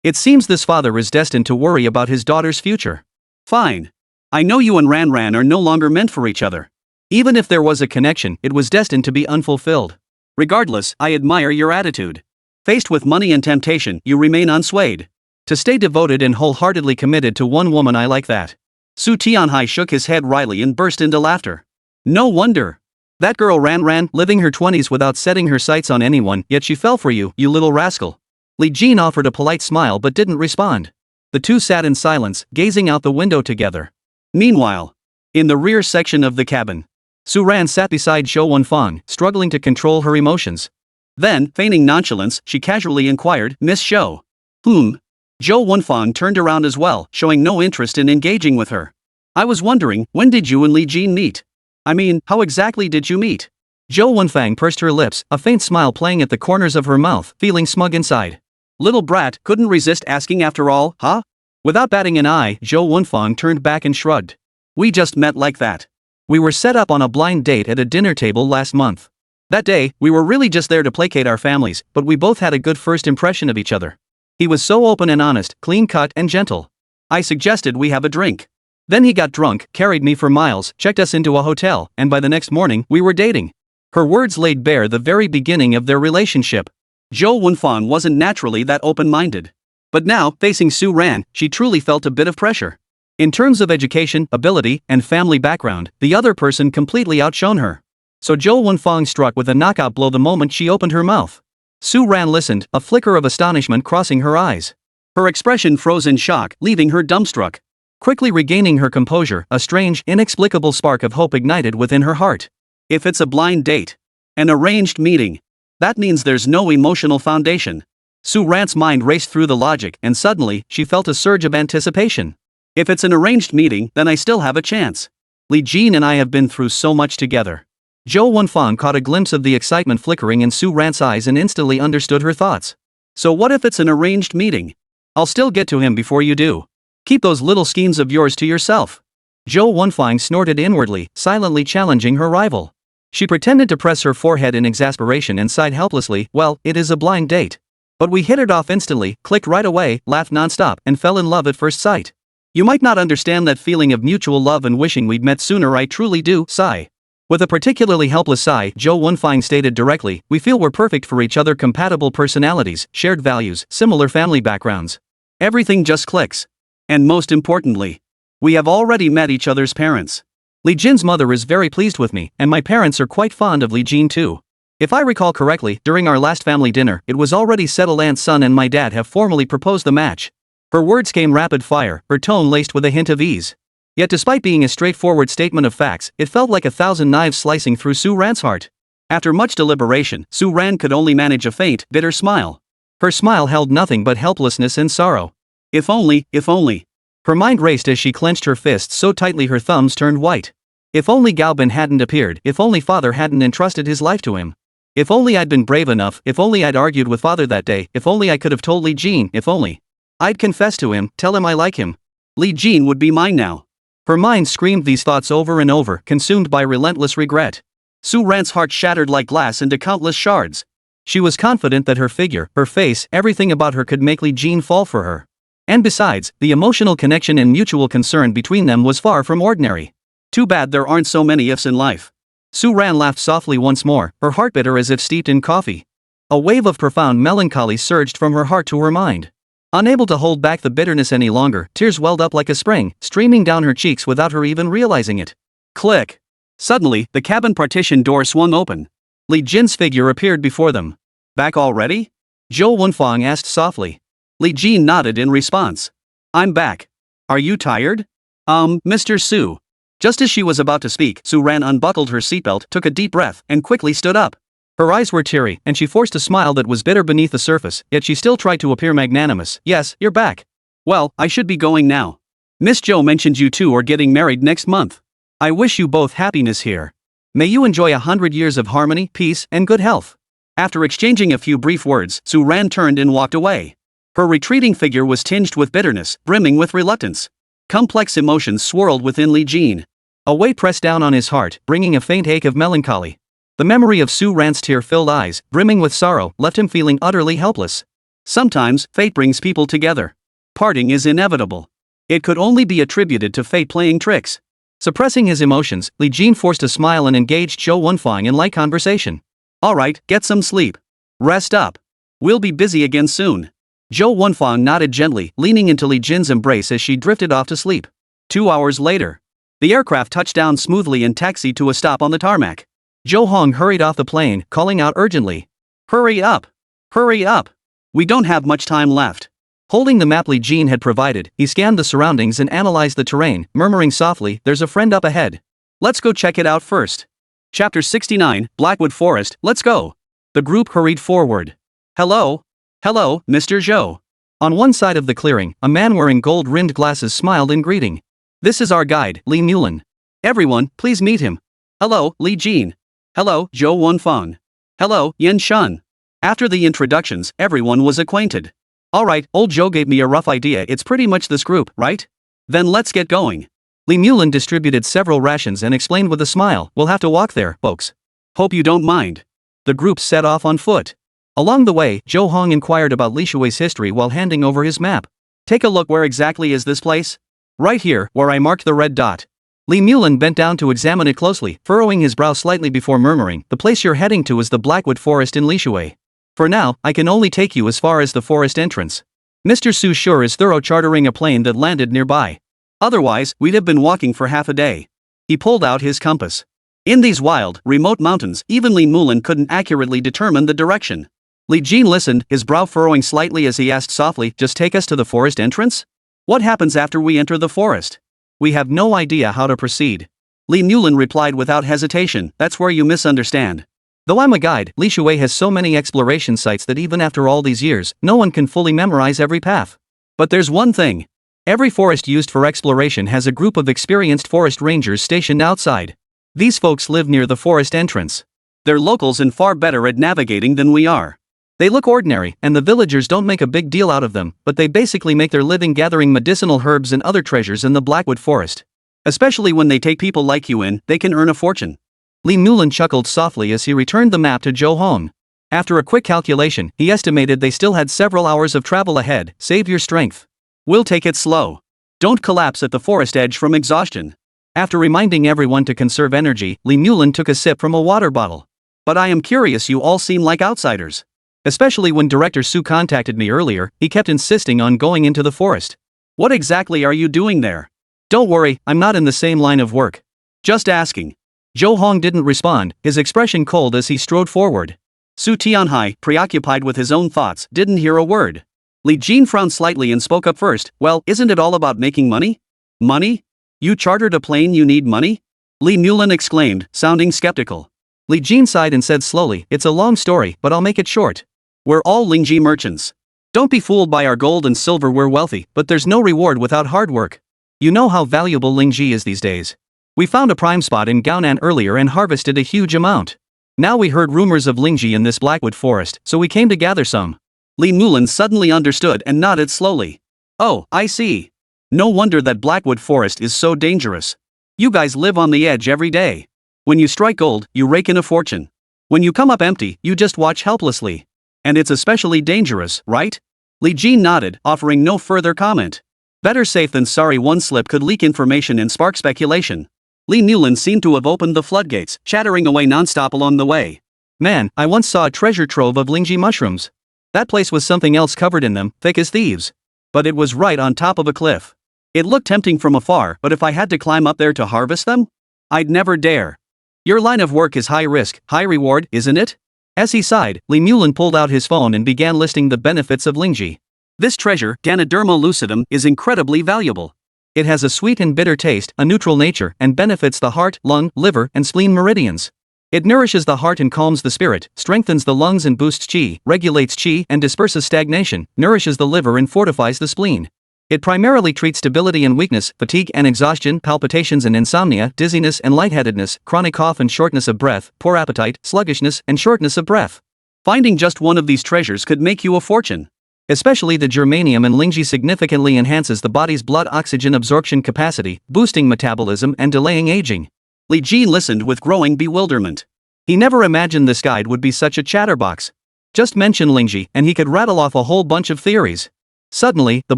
It seems this father is destined to worry about his daughter's future. Fine. I know you and Ran are no longer meant for each other. Even if there was a connection, it was destined to be unfulfilled. Regardless, I admire your attitude. Faced with money and temptation, you remain unswayed. To stay devoted and wholeheartedly committed to one woman, I like that. Su Tianhai shook his head wryly and burst into laughter. No wonder. That girl Ran, living her 20s without setting her sights on anyone, yet she fell for you, you little rascal. Li Jin offered a polite smile but didn't respond. The two sat in silence, gazing out the window together. Meanwhile, in the rear section of the cabin, Su Ran sat beside Zhou Wenfang, struggling to control her emotions. Then, feigning nonchalance, she casually inquired, "Miss Zhou." Zhou Wenfang turned around as well, showing no interest in engaging with her. "I was wondering, when did you and Li Jin meet? I mean, how exactly did you meet?" Zhou Wenfang pursed her lips, a faint smile playing at the corners of her mouth, feeling smug inside. Little brat, couldn't resist asking after all, huh? Without batting an eye, Zhou Wenfang turned back and shrugged. We just met like that. We were set up on a blind date at a dinner table last month. That day, we were really just there to placate our families, but we both had a good first impression of each other. He was so open and honest, clean-cut and gentle. I suggested we have a drink. Then he got drunk, carried me for miles, checked us into a hotel, and by the next morning, we were dating. Her words laid bare the very beginning of their relationship. Zhou Wenfang wasn't naturally that open-minded. But now, facing Su Ran, she truly felt a bit of pressure. In terms of education, ability, and family background, the other person completely outshone her. So Zhou Wenfang struck with a knockout blow the moment she opened her mouth. Su Ran listened, a flicker of astonishment crossing her eyes. Her expression froze in shock, leaving her dumbstruck. Quickly regaining her composure, a strange, inexplicable spark of hope ignited within her heart. If it's a blind date, an arranged meeting, that means there's no emotional foundation. Su Ran's mind raced through the logic, and suddenly, she felt a surge of anticipation. If it's an arranged meeting, then I still have a chance. Li Jin and I have been through so much together. Zhou Wenfang caught a glimpse of the excitement flickering in Su Ran's eyes and instantly understood her thoughts. So what if it's an arranged meeting? I'll still get to him before you do. Keep those little schemes of yours to yourself. Zhou Wenfang snorted inwardly, silently challenging her rival. She pretended to press her forehead in exasperation and sighed helplessly. Well, it is a blind date. But we hit it off instantly, clicked right away, laughed nonstop, and fell in love at first sight. You might not understand that feeling of mutual love and wishing we'd met sooner. I truly do, sigh. With a particularly helpless sigh, Zhou Wenfang stated directly, we feel we're perfect for each other, compatible personalities, shared values, similar family backgrounds. Everything just clicks. And most importantly, we have already met each other's parents. Li Jin's mother is very pleased with me, and my parents are quite fond of Li Jin too. If I recall correctly, during our last family dinner, it was already settled Aunt's son and my dad have formally proposed the match. Her words came rapid fire, her tone laced with a hint of ease. Yet despite being a straightforward statement of facts, it felt like 1,000 knives slicing through Su Ran's heart. After much deliberation, Su Ran could only manage a faint, bitter smile. Her smile held nothing but helplessness and sorrow. If only, if only. Her mind raced as she clenched her fists so tightly her thumbs turned white. If only Gaobin hadn't appeared, if only father hadn't entrusted his life to him. If only I'd been brave enough, if only I'd argued with father that day, if only I could have told Li Jin, if only I'd confess to him, tell him I like him. Li Jin would be mine now. Her mind screamed these thoughts over and over, consumed by relentless regret. Su Ran's heart shattered like glass into countless shards. She was confident that her figure, her face, everything about her could make Li Jin fall for her. And besides, the emotional connection and mutual concern between them was far from ordinary. Too bad there aren't so many ifs in life. Su Ran laughed softly once more, her heart bitter as if steeped in coffee. A wave of profound melancholy surged from her heart to her mind. Unable to hold back the bitterness any longer, tears welled up like a spring, streaming down her cheeks without her even realizing it. Click! Suddenly, the cabin partition door swung open. Li Jin's figure appeared before them. Back already? Zhou Wenfang asked softly. Li Jin nodded in response. I'm back. Are you tired? Mr. Su. Just as she was about to speak, Su Ran unbuckled her seatbelt, took a deep breath, and quickly stood up. Her eyes were teary, and she forced a smile that was bitter beneath the surface, yet she still tried to appear magnanimous. Yes, you're back. Well, I should be going now. Miss Zhou mentioned you two are getting married next month. I wish you both happiness here. May you enjoy 100 years of harmony, peace, and good health. After exchanging a few brief words, Su Ran turned and walked away. Her retreating figure was tinged with bitterness, brimming with reluctance. Complex emotions swirled within Li Jin. A weight pressed down on his heart, bringing a faint ache of melancholy. The memory of Su Ran's tear-filled eyes, brimming with sorrow, left him feeling utterly helpless. Sometimes, fate brings people together. Parting is inevitable. It could only be attributed to fate playing tricks. Suppressing his emotions, Li Jin forced a smile and engaged Zhou Wenfang in light conversation. Alright, get some sleep. Rest up. We'll be busy again soon. Zhou Wenfang nodded gently, leaning into Li Jin's embrace as she drifted off to sleep. 2 hours later. The aircraft touched down smoothly and taxied to a stop on the tarmac. Zhou Hong hurried off the plane, calling out urgently. Hurry up! Hurry up! We don't have much time left. Holding the map Li Jin had provided, he scanned the surroundings and analyzed the terrain, murmuring softly, there's a friend up ahead. Let's go check it out first. Chapter 69, Blackwood Forest, let's go. The group hurried forward. Hello? Hello, Mr. Zhou. On one side of the clearing, a man wearing gold-rimmed glasses smiled in greeting. This is our guide, Li Mulin. Everyone, please meet him. Hello, Li Jin. Hello, Zhou Wenfang. Hello, Yen Shun. After the introductions, everyone was acquainted. Alright, old Zhou gave me a rough idea, it's pretty much this group, right? Then let's get going. Li Mulin distributed several rations and explained with a smile, we'll have to walk there, folks. Hope you don't mind. The group set off on foot. Along the way, Zhou Hong inquired about Li Shui's history while handing over his map. Take a look, where exactly is this place? Right here, where I marked the red dot. Li Mulin bent down to examine it closely, furrowing his brow slightly before murmuring, the place you're heading to is the Blackwood Forest in Li Shui. For now, I can only take you as far as the forest entrance. Mr. Su sure is thorough chartering a plane that landed nearby. Otherwise, we'd have been walking for half a day. He pulled out his compass. In these wild, remote mountains, even Li Mulin couldn't accurately determine the direction. Li Jin listened, his brow furrowing slightly as he asked softly, just take us to the forest entrance? What happens after we enter the forest? We have no idea how to proceed. Li Mulin replied without hesitation, that's where you misunderstand. Though I'm a guide, Li Shui has so many exploration sites that even after all these years, no one can fully memorize every path. But there's one thing. Every forest used for exploration has a group of experienced forest rangers stationed outside. These folks live near the forest entrance. They're locals and far better at navigating than we are. They look ordinary, and the villagers don't make a big deal out of them, but they basically make their living gathering medicinal herbs and other treasures in the Blackwood Forest. Especially when they take people like you in, they can earn a fortune. Li Mulin chuckled softly as he returned the map to Zhou Hong. After a quick calculation, he estimated they still had several hours of travel ahead. Save your strength. We'll take it slow. Don't collapse at the forest edge from exhaustion. After reminding everyone to conserve energy, Li Mulin took a sip from a water bottle. But I am curious, you all seem like outsiders. Especially when Director Su contacted me earlier, he kept insisting on going into the forest. What exactly are you doing there? Don't worry, I'm not in the same line of work. Just asking. Zhou Hong didn't respond, his expression cold as he strode forward. Su Tianhai, preoccupied with his own thoughts, didn't hear a word. Li Jin frowned slightly and spoke up first, well, isn't it all about making money? Money? You chartered a plane, you need money? Li Mulin exclaimed, sounding skeptical. Li Jin sighed and said slowly, it's a long story, but I'll make it short. We're all Lingji merchants. Don't be fooled by our gold and silver, we're wealthy, but there's no reward without hard work. You know how valuable Lingji is these days. We found a prime spot in Gaonan earlier and harvested a huge amount. Now we heard rumors of Lingji in this Blackwood Forest, so we came to gather some. Li Mulin suddenly understood and nodded slowly. Oh, I see. No wonder that Blackwood Forest is so dangerous. You guys live on the edge every day. When you strike gold, you rake in a fortune. When you come up empty, you just watch helplessly. And it's especially dangerous, right? Li Jin nodded, offering no further comment. Better safe than sorry, one slip could leak information and spark speculation. Li Mulin seemed to have opened the floodgates, chattering away nonstop along the way. Man, I once saw a treasure trove of Lingji mushrooms. That place was something else covered in them, thick as thieves. But it was right on top of a cliff. It looked tempting from afar, but if I had to climb up there to harvest them, I'd never dare. Your line of work is high risk, high reward, isn't it? As he sighed, Li Mulin pulled out his phone and began listing the benefits of Lingji. This treasure, Ganoderma lucidum, is incredibly valuable. It has a sweet and bitter taste, a neutral nature, and benefits the heart, lung, liver, and spleen meridians. It nourishes the heart and calms the spirit, strengthens the lungs and boosts qi, regulates qi and disperses stagnation, nourishes the liver and fortifies the spleen. It primarily treats debility and weakness, fatigue and exhaustion, palpitations and insomnia, dizziness and lightheadedness, chronic cough and shortness of breath, poor appetite, sluggishness and shortness of breath. Finding just one of these treasures could make you a fortune. Especially the germanium and Lingji significantly enhances the body's blood oxygen absorption capacity, boosting metabolism and delaying aging. Li Jin listened with growing bewilderment. He never imagined this guide would be such a chatterbox. Just mention Lingji, and he could rattle off a whole bunch of theories. Suddenly, the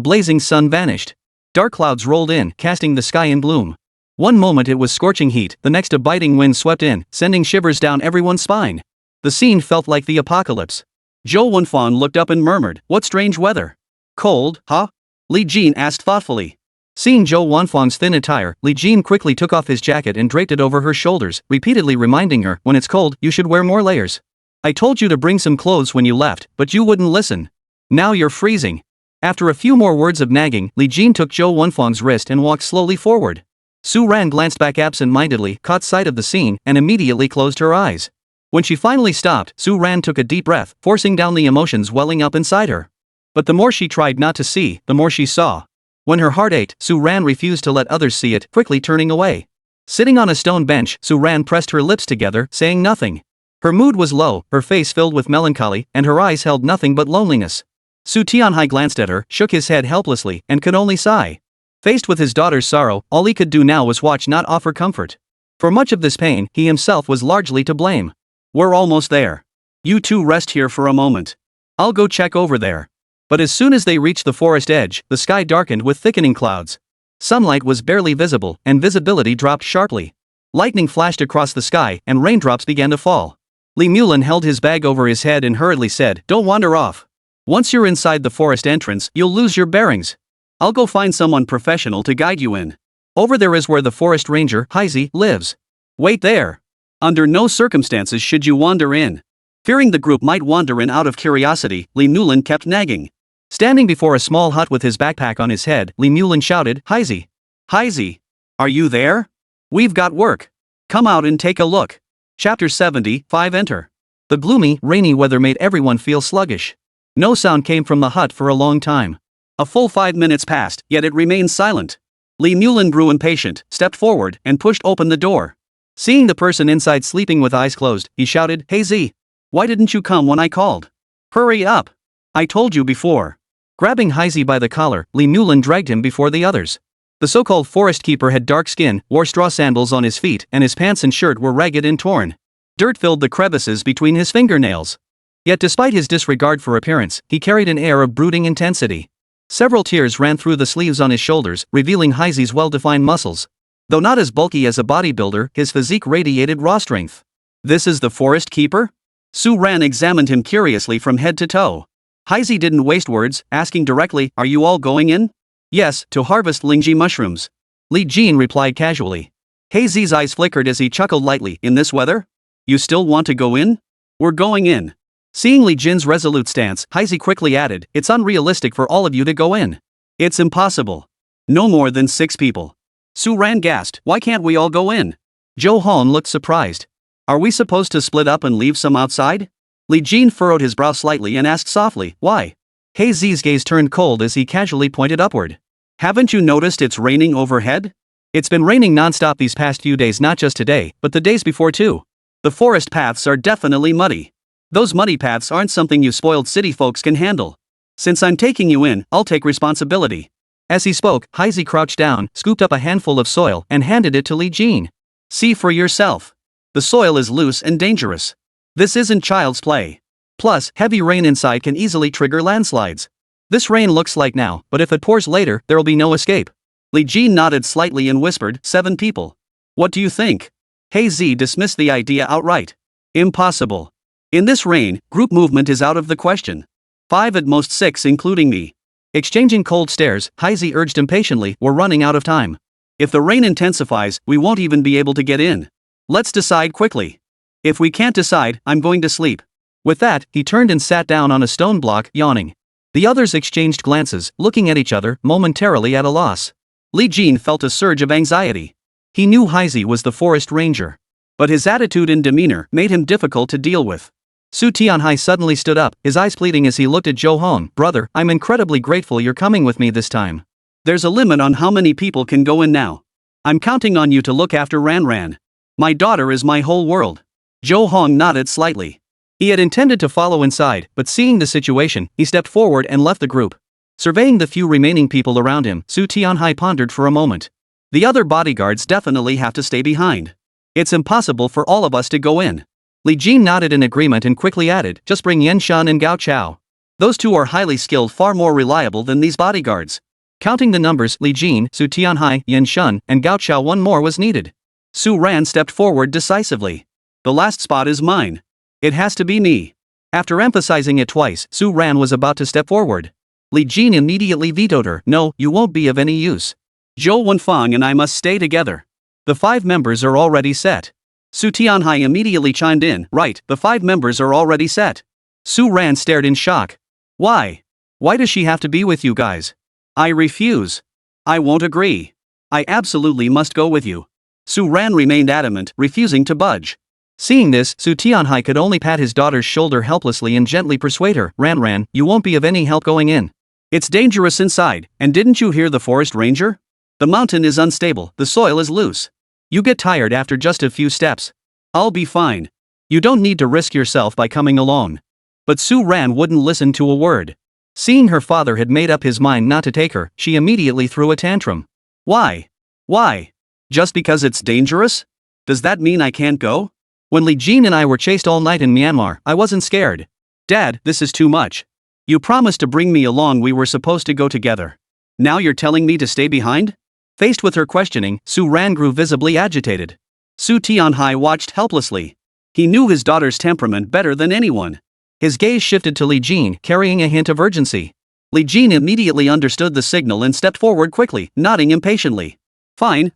blazing sun vanished. Dark clouds rolled in, casting the sky in gloom. One moment it was scorching heat, the next a biting wind swept in, sending shivers down everyone's spine. The scene felt like the apocalypse. Zhou Wenfang looked up and murmured, what strange weather. Cold, huh? Li Jin asked thoughtfully. Seeing Zhou Wenfang's thin attire, Li Jin quickly took off his jacket and draped it over her shoulders, repeatedly reminding her, when it's cold, you should wear more layers. I told you to bring some clothes when you left, but you wouldn't listen. Now you're freezing. After a few more words of nagging, Li Jin took Zhou Wenfang's wrist and walked slowly forward. Su Ran glanced back absent-mindedly, caught sight of the scene, and immediately closed her eyes. When she finally stopped, Su Ran took a deep breath, forcing down the emotions welling up inside her. But the more she tried not to see, the more she saw. When her heart ached, Su Ran refused to let others see it, quickly turning away. Sitting on a stone bench, Su Ran pressed her lips together, saying nothing. Her mood was low, her face filled with melancholy, and her eyes held nothing but loneliness. Su Tianhai glanced at her, shook his head helplessly, and could only sigh. Faced with his daughter's sorrow, all he could do now was watch, not offer comfort. For much of this pain, he himself was largely to blame. We're almost there. You two rest here for a moment. I'll go check over there. But as soon as they reached the forest edge, the sky darkened with thickening clouds. Sunlight was barely visible, and visibility dropped sharply. Lightning flashed across the sky, and raindrops began to fall. Li Mulin held his bag over his head and hurriedly said, "Don't wander off. Once you're inside the forest entrance, you'll lose your bearings. I'll go find someone professional to guide you in. Over there is where the forest ranger, Haizi, lives. Wait there. Under no circumstances should you wander in." Fearing the group might wander in out of curiosity, Li Mulin kept nagging. Standing before a small hut with his backpack on his head, Li Mulin shouted, "Haizi! Haizi! Are you there? We've got work. Come out and take a look." Chapter 75 Enter. The gloomy, rainy weather made everyone feel sluggish. No sound came from the hut for a long time. A full 5 minutes passed, yet it remained silent. Li Mulin grew impatient, stepped forward, and pushed open the door. Seeing the person inside sleeping with eyes closed, he shouted, "Hey Z! Why didn't you come when I called? Hurry up! I told you before." Grabbing Haizi by the collar, Li Mulin dragged him before the others. The so-called forest keeper had dark skin, wore straw sandals on his feet, and his pants and shirt were ragged and torn. Dirt filled the crevices between his fingernails. Yet despite his disregard for appearance, he carried an air of brooding intensity. Several tears ran through the sleeves on his shoulders, revealing Haizi's well-defined muscles. Though not as bulky as a bodybuilder, his physique radiated raw strength. "This is the forest keeper?" Su Ran examined him curiously from head to toe. Haizi didn't waste words, asking directly, "Are you all going in?" "Yes, to harvest Lingji mushrooms," Li Jin replied casually. Haizi's eyes flickered as he chuckled lightly. "In this weather? You still want to go in?" "We're going in." Seeing Li Jin's resolute stance, Haizi quickly added, "It's unrealistic for all of you to go in." "It's impossible. No more than 6 people." Su Ran gasped, "Why can't we all go in?" Zhou Hong looked surprised. "Are we supposed to split up and leave some outside?" Li Jin furrowed his brow slightly and asked softly, "Why?" Haizi's gaze turned cold as he casually pointed upward. "Haven't you noticed it's raining overhead?" "It's been raining non-stop these past few days, not just today, but the days before too." "The forest paths are definitely muddy. Those muddy paths aren't something you spoiled city folks can handle. Since I'm taking you in, I'll take responsibility." As he spoke, Haizi crouched down, scooped up a handful of soil, and handed it to Li Jin. "See for yourself. The soil is loose and dangerous. This isn't child's play. Plus, heavy rain inside can easily trigger landslides. This rain looks like now, but if it pours later, there'll be no escape." Li Jin nodded slightly and whispered, 7 people. What do you think?" Haizi dismissed the idea outright. "Impossible. In this rain, group movement is out of the question. 5 at most, 6 including me." Exchanging cold stares, Haizi urged impatiently, "We're running out of time. If the rain intensifies, we won't even be able to get in. Let's decide quickly. If we can't decide, I'm going to sleep." With that, he turned and sat down on a stone block, yawning. The others exchanged glances, looking at each other, momentarily at a loss. Li Jin felt a surge of anxiety. He knew Haizi was the forest ranger, but his attitude and demeanor made him difficult to deal with. Su Tianhai suddenly stood up, his eyes pleading as he looked at Zhou Hong. "Brother, I'm incredibly grateful you're coming with me this time. There's a limit on how many people can go in now. I'm counting on you to look after Ran Ran. My daughter is my whole world." Zhou Hong nodded slightly. He had intended to follow inside, but seeing the situation, he stepped forward and left the group. Surveying the few remaining people around him, Su Tianhai pondered for a moment. The other bodyguards definitely have to stay behind. It's impossible for all of us to go in. Li Jin nodded in agreement and quickly added, "Just bring Yan Shan and Gao Chao. Those two are highly skilled, far more reliable than these bodyguards." Counting the numbers, Li Jin, Su Tianhai, Yan Shan, and Gao Chao, one more was needed. Su Ran stepped forward decisively. "The last spot is mine. It has to be me." After emphasizing it twice, Su Ran was about to step forward. Li Jin immediately vetoed her. "No, you won't be of any use. Zhou Wenfang and I must stay together. The 5 members are already set." Su Tianhai immediately chimed in. "Right, the 5 members are already set." Su Ran stared in shock. "Why? Why does she have to be with you guys?" "I refuse. I won't agree. I absolutely must go with you." Su Ran remained adamant, refusing to budge. Seeing this, Su Tianhai could only pat his daughter's shoulder helplessly and gently persuade her. "Ran Ran, you won't be of any help going in. It's dangerous inside, and didn't you hear the forest ranger? The mountain is unstable, the soil is loose. You get tired after just a few steps. I'll be fine. You don't need to risk yourself by coming alone. But Su Ran wouldn't listen to a word. Seeing her father had made up his mind not to take her, she immediately threw a tantrum. Why? Why? Just because it's dangerous? Does that mean I can't go? When Li Jin and I were chased all night in Myanmar, I wasn't scared. Dad, this is too much. You promised to bring me along, we were supposed to go together. Now you're telling me to stay behind? Faced with her questioning, Su Ran grew visibly agitated. Su Tianhai watched helplessly. He knew his daughter's temperament better than anyone. His gaze shifted to Li Jin, carrying a hint of urgency. Li Jin immediately understood the signal and stepped forward quickly, nodding impatiently. Fine,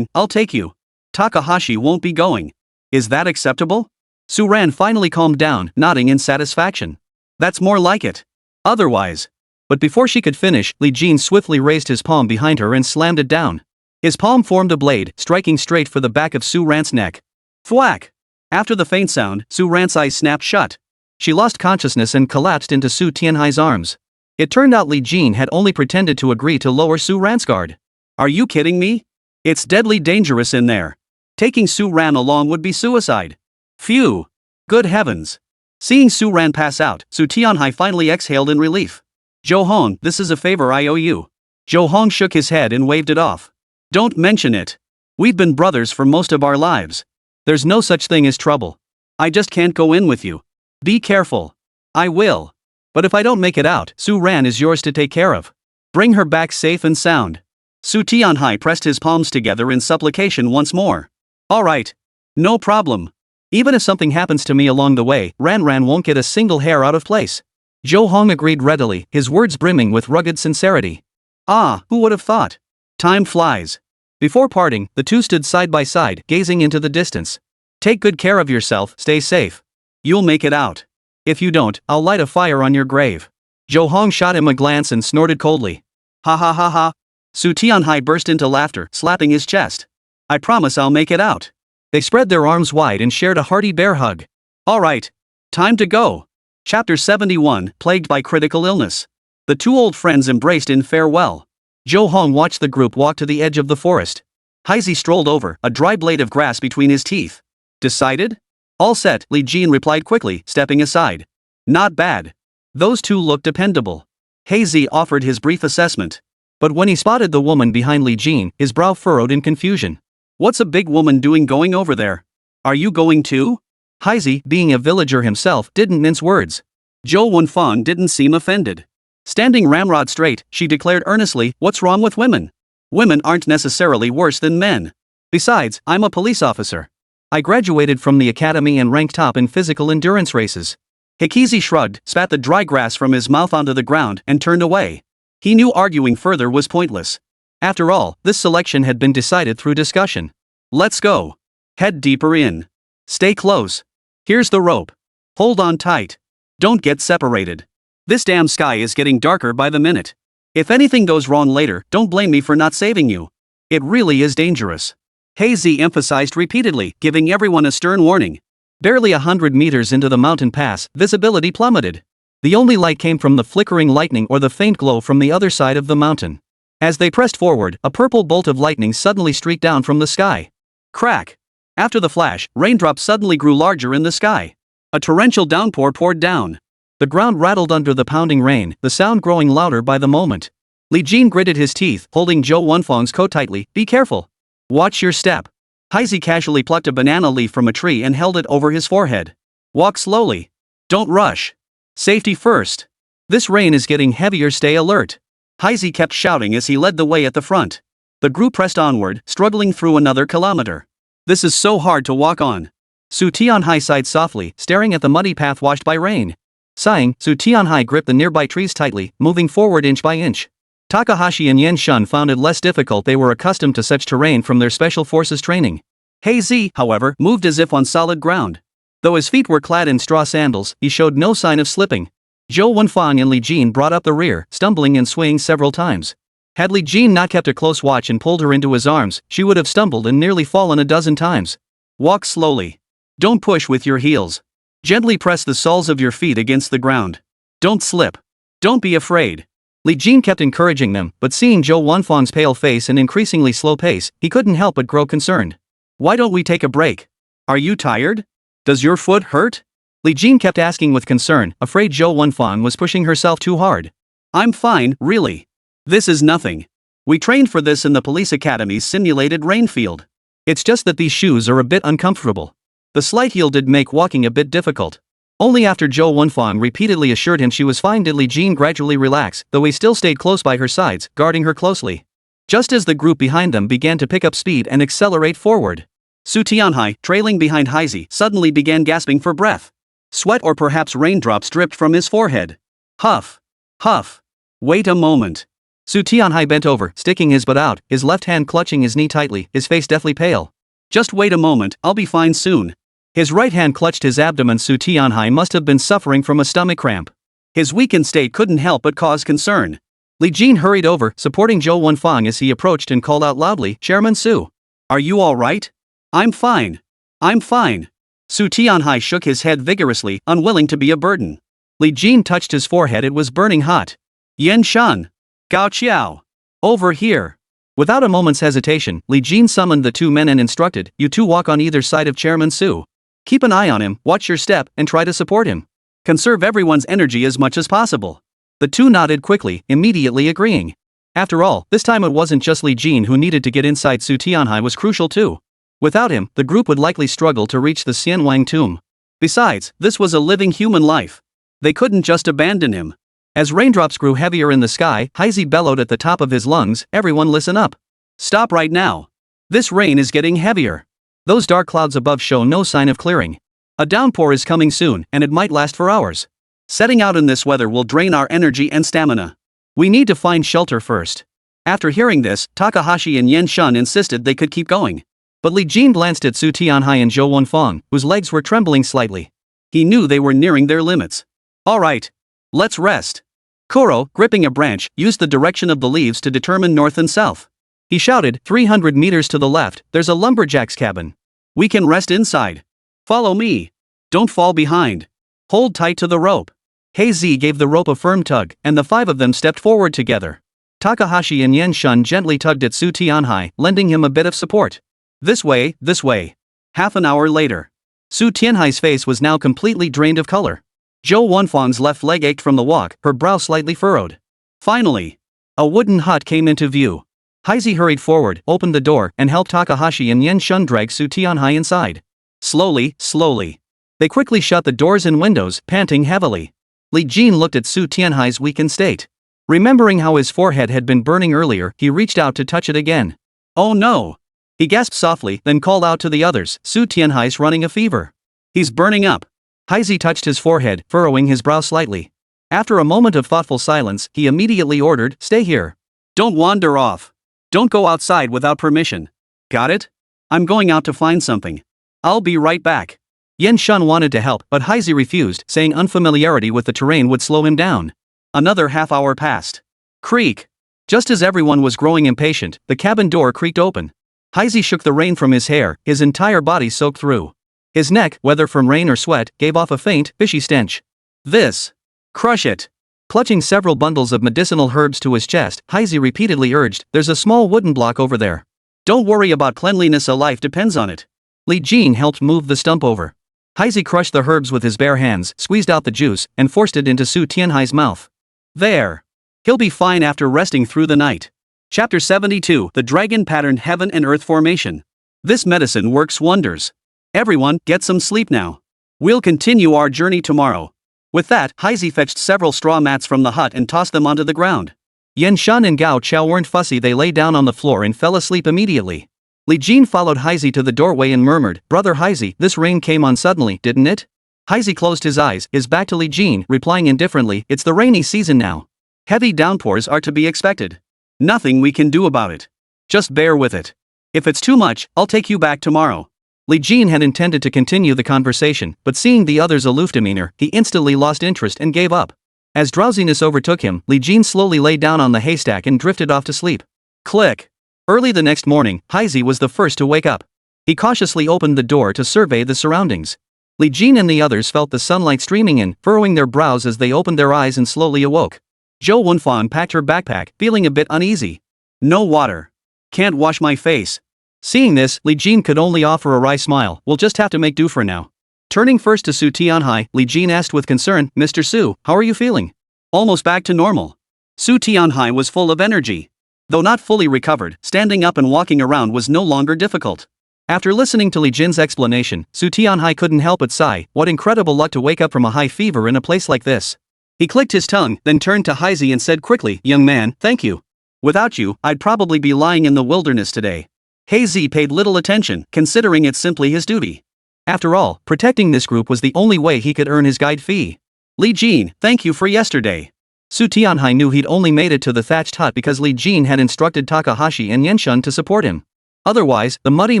I'll take you. Takahashi won't be going. Is that acceptable? Su Ran finally calmed down, nodding in satisfaction. That's more like it. Otherwise. But before she could finish, Li Jin swiftly raised his palm behind her and slammed it down. His palm formed a blade, striking straight for the back of Su Ran's neck. Thwack! After the faint sound, Su Ran's eyes snapped shut. She lost consciousness and collapsed into Su Tianhai's arms. It turned out Li Jin had only pretended to agree to lower Su Ran's guard. Are you kidding me? It's deadly dangerous in there. Taking Su Ran along would be suicide. Phew! Good heavens! Seeing Su Ran pass out, Su Tianhai finally exhaled in relief. Zhou Hong, this is a favor I owe you. Zhou Hong shook his head and waved it off. Don't mention it. We've been brothers for most of our lives. There's no such thing as trouble. I just can't go in with you. Be careful. I will. But if I don't make it out, Su Ran is yours to take care of. Bring her back safe and sound. Su Tianhai pressed his palms together in supplication once more. Alright. No problem. Even if something happens to me along the way, Ran won't get a single hair out of place. Zhou Hong agreed readily, his words brimming with rugged sincerity. Ah, who would have thought? Time flies. Before parting, the two stood side by side, gazing into the distance. Take good care of yourself, stay safe. You'll make it out. If you don't, I'll light a fire on your grave. Zhou Hong shot him a glance and snorted coldly. Ha ha ha ha. Su Tianhai burst into laughter, slapping his chest. I promise I'll make it out. They spread their arms wide and shared a hearty bear hug. Alright. Time to go. Chapter 71, Plagued by Critical Illness. The two old friends embraced in farewell. Zhou Hong watched the group walk to the edge of the forest. Haizi strolled over, a dry blade of grass between his teeth. Decided? All set, Li Jin replied quickly, stepping aside. Not bad. Those two look dependable. Haizi offered his brief assessment. But when he spotted the woman behind Li Jin, his brow furrowed in confusion. What's a big woman doing going over there? Are you going too? Haizi, being a villager himself, didn't mince words. Zhou Wenfang didn't seem offended. Standing ramrod straight, she declared earnestly, what's wrong with women? Women aren't necessarily worse than men. Besides, I'm a police officer. I graduated from the academy and ranked top in physical endurance races. Hikizi shrugged, spat the dry grass from his mouth onto the ground, and turned away. He knew arguing further was pointless. After all, this selection had been decided through discussion. Let's go. Head deeper in. Stay close. Here's the rope. Hold on tight. Don't get separated. This damn sky is getting darker by the minute. If anything goes wrong later, don't blame me for not saving you. It really is dangerous. Haizi emphasized repeatedly, giving everyone a stern warning. Barely 100 meters into the mountain pass, visibility plummeted. The only light came from the flickering lightning or the faint glow from the other side of the mountain. As they pressed forward, a purple bolt of lightning suddenly streaked down from the sky. Crack! After the flash, raindrops suddenly grew larger in the sky. A torrential downpour poured down. The ground rattled under the pounding rain, the sound growing louder by the moment. Li Jin gritted his teeth, holding Zhou Wenfang's coat tightly. Be careful. Watch your step. Haizi casually plucked a banana leaf from a tree and held it over his forehead. Walk slowly. Don't rush. Safety first. This rain is getting heavier, stay alert. Haizi kept shouting as he led the way at the front. The group pressed onward, struggling through another kilometer. This is so hard to walk on. Su Tianhai sighed softly, staring at the muddy path washed by rain. Sighing, Su Tianhai gripped the nearby trees tightly, moving forward inch by inch. Takahashi and Yen Shun found it less difficult. They were accustomed to such terrain from their special forces training. Haizi, however, moved as if on solid ground. Though his feet were clad in straw sandals, he showed no sign of slipping. Zhou Wenfang and Li Jin brought up the rear, stumbling and swaying several times. Had Li Jin not kept a close watch and pulled her into his arms, she would have stumbled and nearly fallen a dozen times. Walk slowly. Don't push with your heels. Gently press the soles of your feet against the ground. Don't slip. Don't be afraid. Li Jin kept encouraging them, but seeing Zhou Wanfang's pale face and increasingly slow pace, he couldn't help but grow concerned. Why don't we take a break? Are you tired? Does your foot hurt? Li Jin kept asking with concern, afraid Zhou Wanfang was pushing herself too hard. I'm fine, really. This is nothing. We trained for this in the police academy's simulated rain field. It's just that these shoes are a bit uncomfortable. The slight heel did make walking a bit difficult. Only after Zhou Wanfang repeatedly assured him she was fine did Li Jin gradually relax, though he still stayed close by her sides, guarding her closely. Just as the group behind them began to pick up speed and accelerate forward, Su Tianhai, trailing behind Haizi, suddenly began gasping for breath. Sweat or perhaps raindrops dripped from his forehead. Huff. Huff. Wait a moment. Su Tianhai bent over, sticking his butt out, his left hand clutching his knee tightly, his face deathly pale. Just wait a moment, I'll be fine soon. His right hand clutched his abdomen. Su Tianhai must have been suffering from a stomach cramp. His weakened state couldn't help but cause concern. Li Jin hurried over, supporting Zhou Wanfang as he approached and called out loudly, "Chairman Su. Are you all right?" I'm fine. I'm fine. Su Tianhai shook his head vigorously, unwilling to be a burden. Li Jin touched his forehead. It was burning hot. Yan Shan. Gao Qiao. Over here. Without a moment's hesitation, Li Jin summoned the two men and instructed, "You two walk on either side of Chairman Su. Keep an eye on him, watch your step, and try to support him. Conserve everyone's energy as much as possible." The two nodded quickly, immediately agreeing. After all, this time it wasn't just Li Jin who needed to get inside. Su Tianhai was crucial too. Without him, the group would likely struggle to reach the Xianwang tomb. Besides, this was a living human life. They couldn't just abandon him. As raindrops grew heavier in the sky, Haizi bellowed at the top of his lungs, "Everyone listen up. Stop right now. This rain is getting heavier. Those dark clouds above show no sign of clearing. A downpour is coming soon, and it might last for hours. Setting out in this weather will drain our energy and stamina. We need to find shelter first." After hearing this, Takahashi and Yan Shun insisted they could keep going. But Li Jin glanced at Su Tianhai and Zhou Wanfang, whose legs were trembling slightly. He knew they were nearing their limits. All right. Let's rest. Kuro, gripping a branch, used the direction of the leaves to determine north and south. He shouted, 300 meters to the left, there's a lumberjack's cabin. We can rest inside. Follow me. Don't fall behind. Hold tight to the rope. Haizi gave the rope a firm tug, and the five of them stepped forward together. Takahashi and Yan Shun gently tugged at Su Tianhai, lending him a bit of support. This way, this way. Half an hour later. Su Tianhai's face was now completely drained of color. Zhou Wanfang's left leg ached from the walk, her brow slightly furrowed. Finally, a wooden hut came into view. Haizi hurried forward, opened the door, and helped Takahashi and Yan Shun drag Su Tianhai inside. Slowly, slowly. They quickly shut the doors and windows, panting heavily. Li Jin looked at Su Tianhai's weakened state. Remembering how his forehead had been burning earlier, he reached out to touch it again. Oh no! He gasped softly, then called out to the others, "Su Tianhai's running a fever. He's burning up." Haizi touched his forehead, furrowing his brow slightly. After a moment of thoughtful silence, he immediately ordered, "Stay here. Don't wander off. Don't go outside without permission. Got it? I'm going out to find something. I'll be right back." Yan Shun wanted to help, but Haizi refused, saying unfamiliarity with the terrain would slow him down. Another half hour passed. Creak. Just as everyone was growing impatient, the cabin door creaked open. Haizi shook the rain from his hair, his entire body soaked through. His neck, whether from rain or sweat, gave off a faint, fishy stench. This. Crush it. Clutching several bundles of medicinal herbs to his chest, Haizi repeatedly urged, "There's a small wooden block over there. Don't worry about cleanliness, a life depends on it." Li Jin helped move the stump over. Haizi crushed the herbs with his bare hands, squeezed out the juice, and forced it into Su Tianhai's mouth. There. He'll be fine after resting through the night. Chapter 72, The Dragon Pattern Heaven and Earth Formation. This medicine works wonders. Everyone, get some sleep now. We'll continue our journey tomorrow. With that, Haizi fetched several straw mats from the hut and tossed them onto the ground. Yan Shan and Gao Qiao weren't fussy. They lay down on the floor and fell asleep immediately. Li Jin followed Haizi to the doorway and murmured, "Brother Haizi, this rain came on suddenly, didn't it?" Haizi closed his eyes, his back to Li Jin, replying indifferently, "It's the rainy season now. Heavy downpours are to be expected. Nothing we can do about it. Just bear with it. If it's too much, I'll take you back tomorrow." Li Jin had intended to continue the conversation, but seeing the other's aloof demeanor, he instantly lost interest and gave up. As drowsiness overtook him, Li Jin slowly lay down on the haystack and drifted off to sleep. Click. Early the next morning, Haizi was the first to wake up. He cautiously opened the door to survey the surroundings. Li Jin and the others felt the sunlight streaming in, furrowing their brows as they opened their eyes and slowly awoke. Zhou Wenfang packed her backpack, feeling a bit uneasy. No water. Can't wash my face. Seeing this, Li Jin could only offer a wry smile. We'll just have to make do for now. Turning first to Su Tianhai, Li Jin asked with concern, Mr. Su, how are you feeling? Almost back to normal. Su Tianhai was full of energy. Though not fully recovered, standing up and walking around was no longer difficult. After listening to Li Jin's explanation, Su Tianhai couldn't help but sigh. What incredible luck to wake up from a high fever in a place like this. He clicked his tongue, then turned to Haizi and said quickly, young man, thank you. Without you, I'd probably be lying in the wilderness today. Haizi paid little attention, considering it simply his duty. After all, protecting this group was the only way he could earn his guide fee. Li Jin, thank you for yesterday. Su Tianhai knew he'd only made it to the thatched hut because Li Jin had instructed Takahashi and Yenshun to support him. Otherwise, the muddy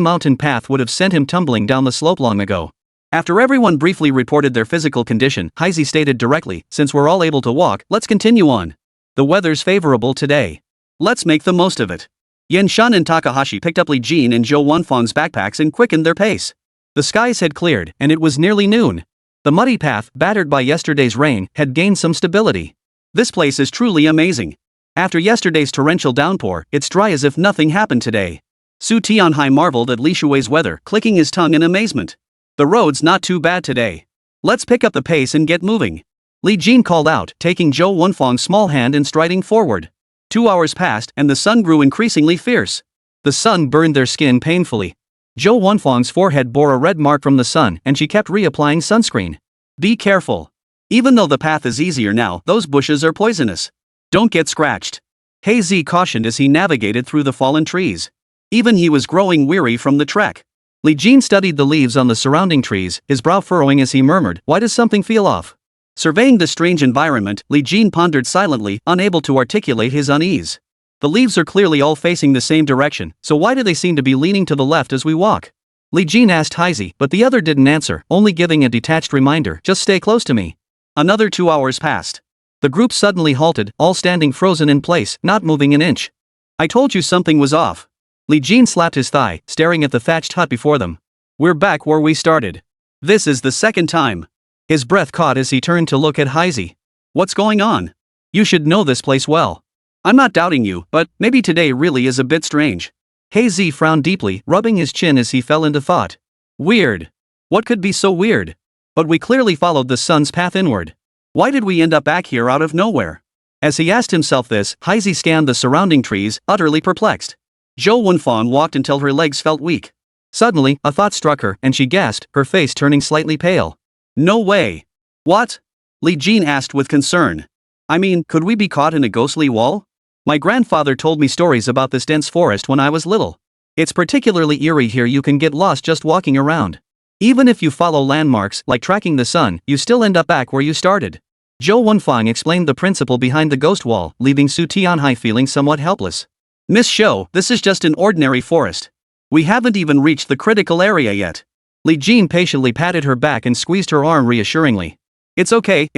mountain path would have sent him tumbling down the slope long ago. After everyone briefly reported their physical condition, Haizi stated directly, since we're all able to walk, let's continue on. The weather's favorable today. Let's make the most of it. Yenshun and Takahashi picked up Li Jin and Zhou Wenfang's backpacks and quickened their pace. The skies had cleared, and it was nearly noon. The muddy path, battered by yesterday's rain, had gained some stability. This place is truly amazing. After yesterday's torrential downpour, it's dry as if nothing happened today. Su Tianhai marveled at Li Shui's weather, clicking his tongue in amazement. The road's not too bad today. Let's pick up the pace and get moving. Li Jin called out, taking Zhou Wenfang's small hand and striding forward. 2 hours passed, and the sun grew increasingly fierce. The sun burned their skin painfully. Zhou Wenfang's forehead bore a red mark from the sun, and she kept reapplying sunscreen. Be careful. Even though the path is easier now, those bushes are poisonous. Don't get scratched. Haizi cautioned as he navigated through the fallen trees. Even he was growing weary from the trek. Li Jin studied the leaves on the surrounding trees, his brow furrowing as he murmured, why does something feel off? Surveying the strange environment, Li Jin pondered silently, unable to articulate his unease. The leaves are clearly all facing the same direction, so why do they seem to be leaning to the left as we walk? Li Jin asked Haizi, but the other didn't answer, only giving a detached reminder, just stay close to me. Another 2 hours passed. The group suddenly halted, all standing frozen in place, not moving an inch. I told you something was off. Li Jin slapped his thigh, staring at the thatched hut before them. We're back where we started. This is the second time. His breath caught as he turned to look at Haizi. What's going on? You should know this place well. I'm not doubting you, but maybe today really is a bit strange. Haizi frowned deeply, rubbing his chin as he fell into thought. Weird. What could be so weird? But we clearly followed the sun's path inward. Why did we end up back here out of nowhere? As he asked himself this, Haizi scanned the surrounding trees, utterly perplexed. Zhou Wenfang walked until her legs felt weak. Suddenly, a thought struck her, and she gasped, her face turning slightly pale. No way. What? Li Jin asked with concern. I mean, could we be caught in a ghostly wall? My grandfather told me stories about this dense forest when I was little. It's particularly eerie here, you can get lost just walking around. Even if you follow landmarks, like tracking the sun, you still end up back where you started. Zhou Wenfang explained the principle behind the ghost wall, leaving Su Tianhai feeling somewhat helpless. Miss Shou, this is just an ordinary forest. We haven't even reached the critical area yet. Li Jin patiently patted her back and squeezed her arm reassuringly. It's okay.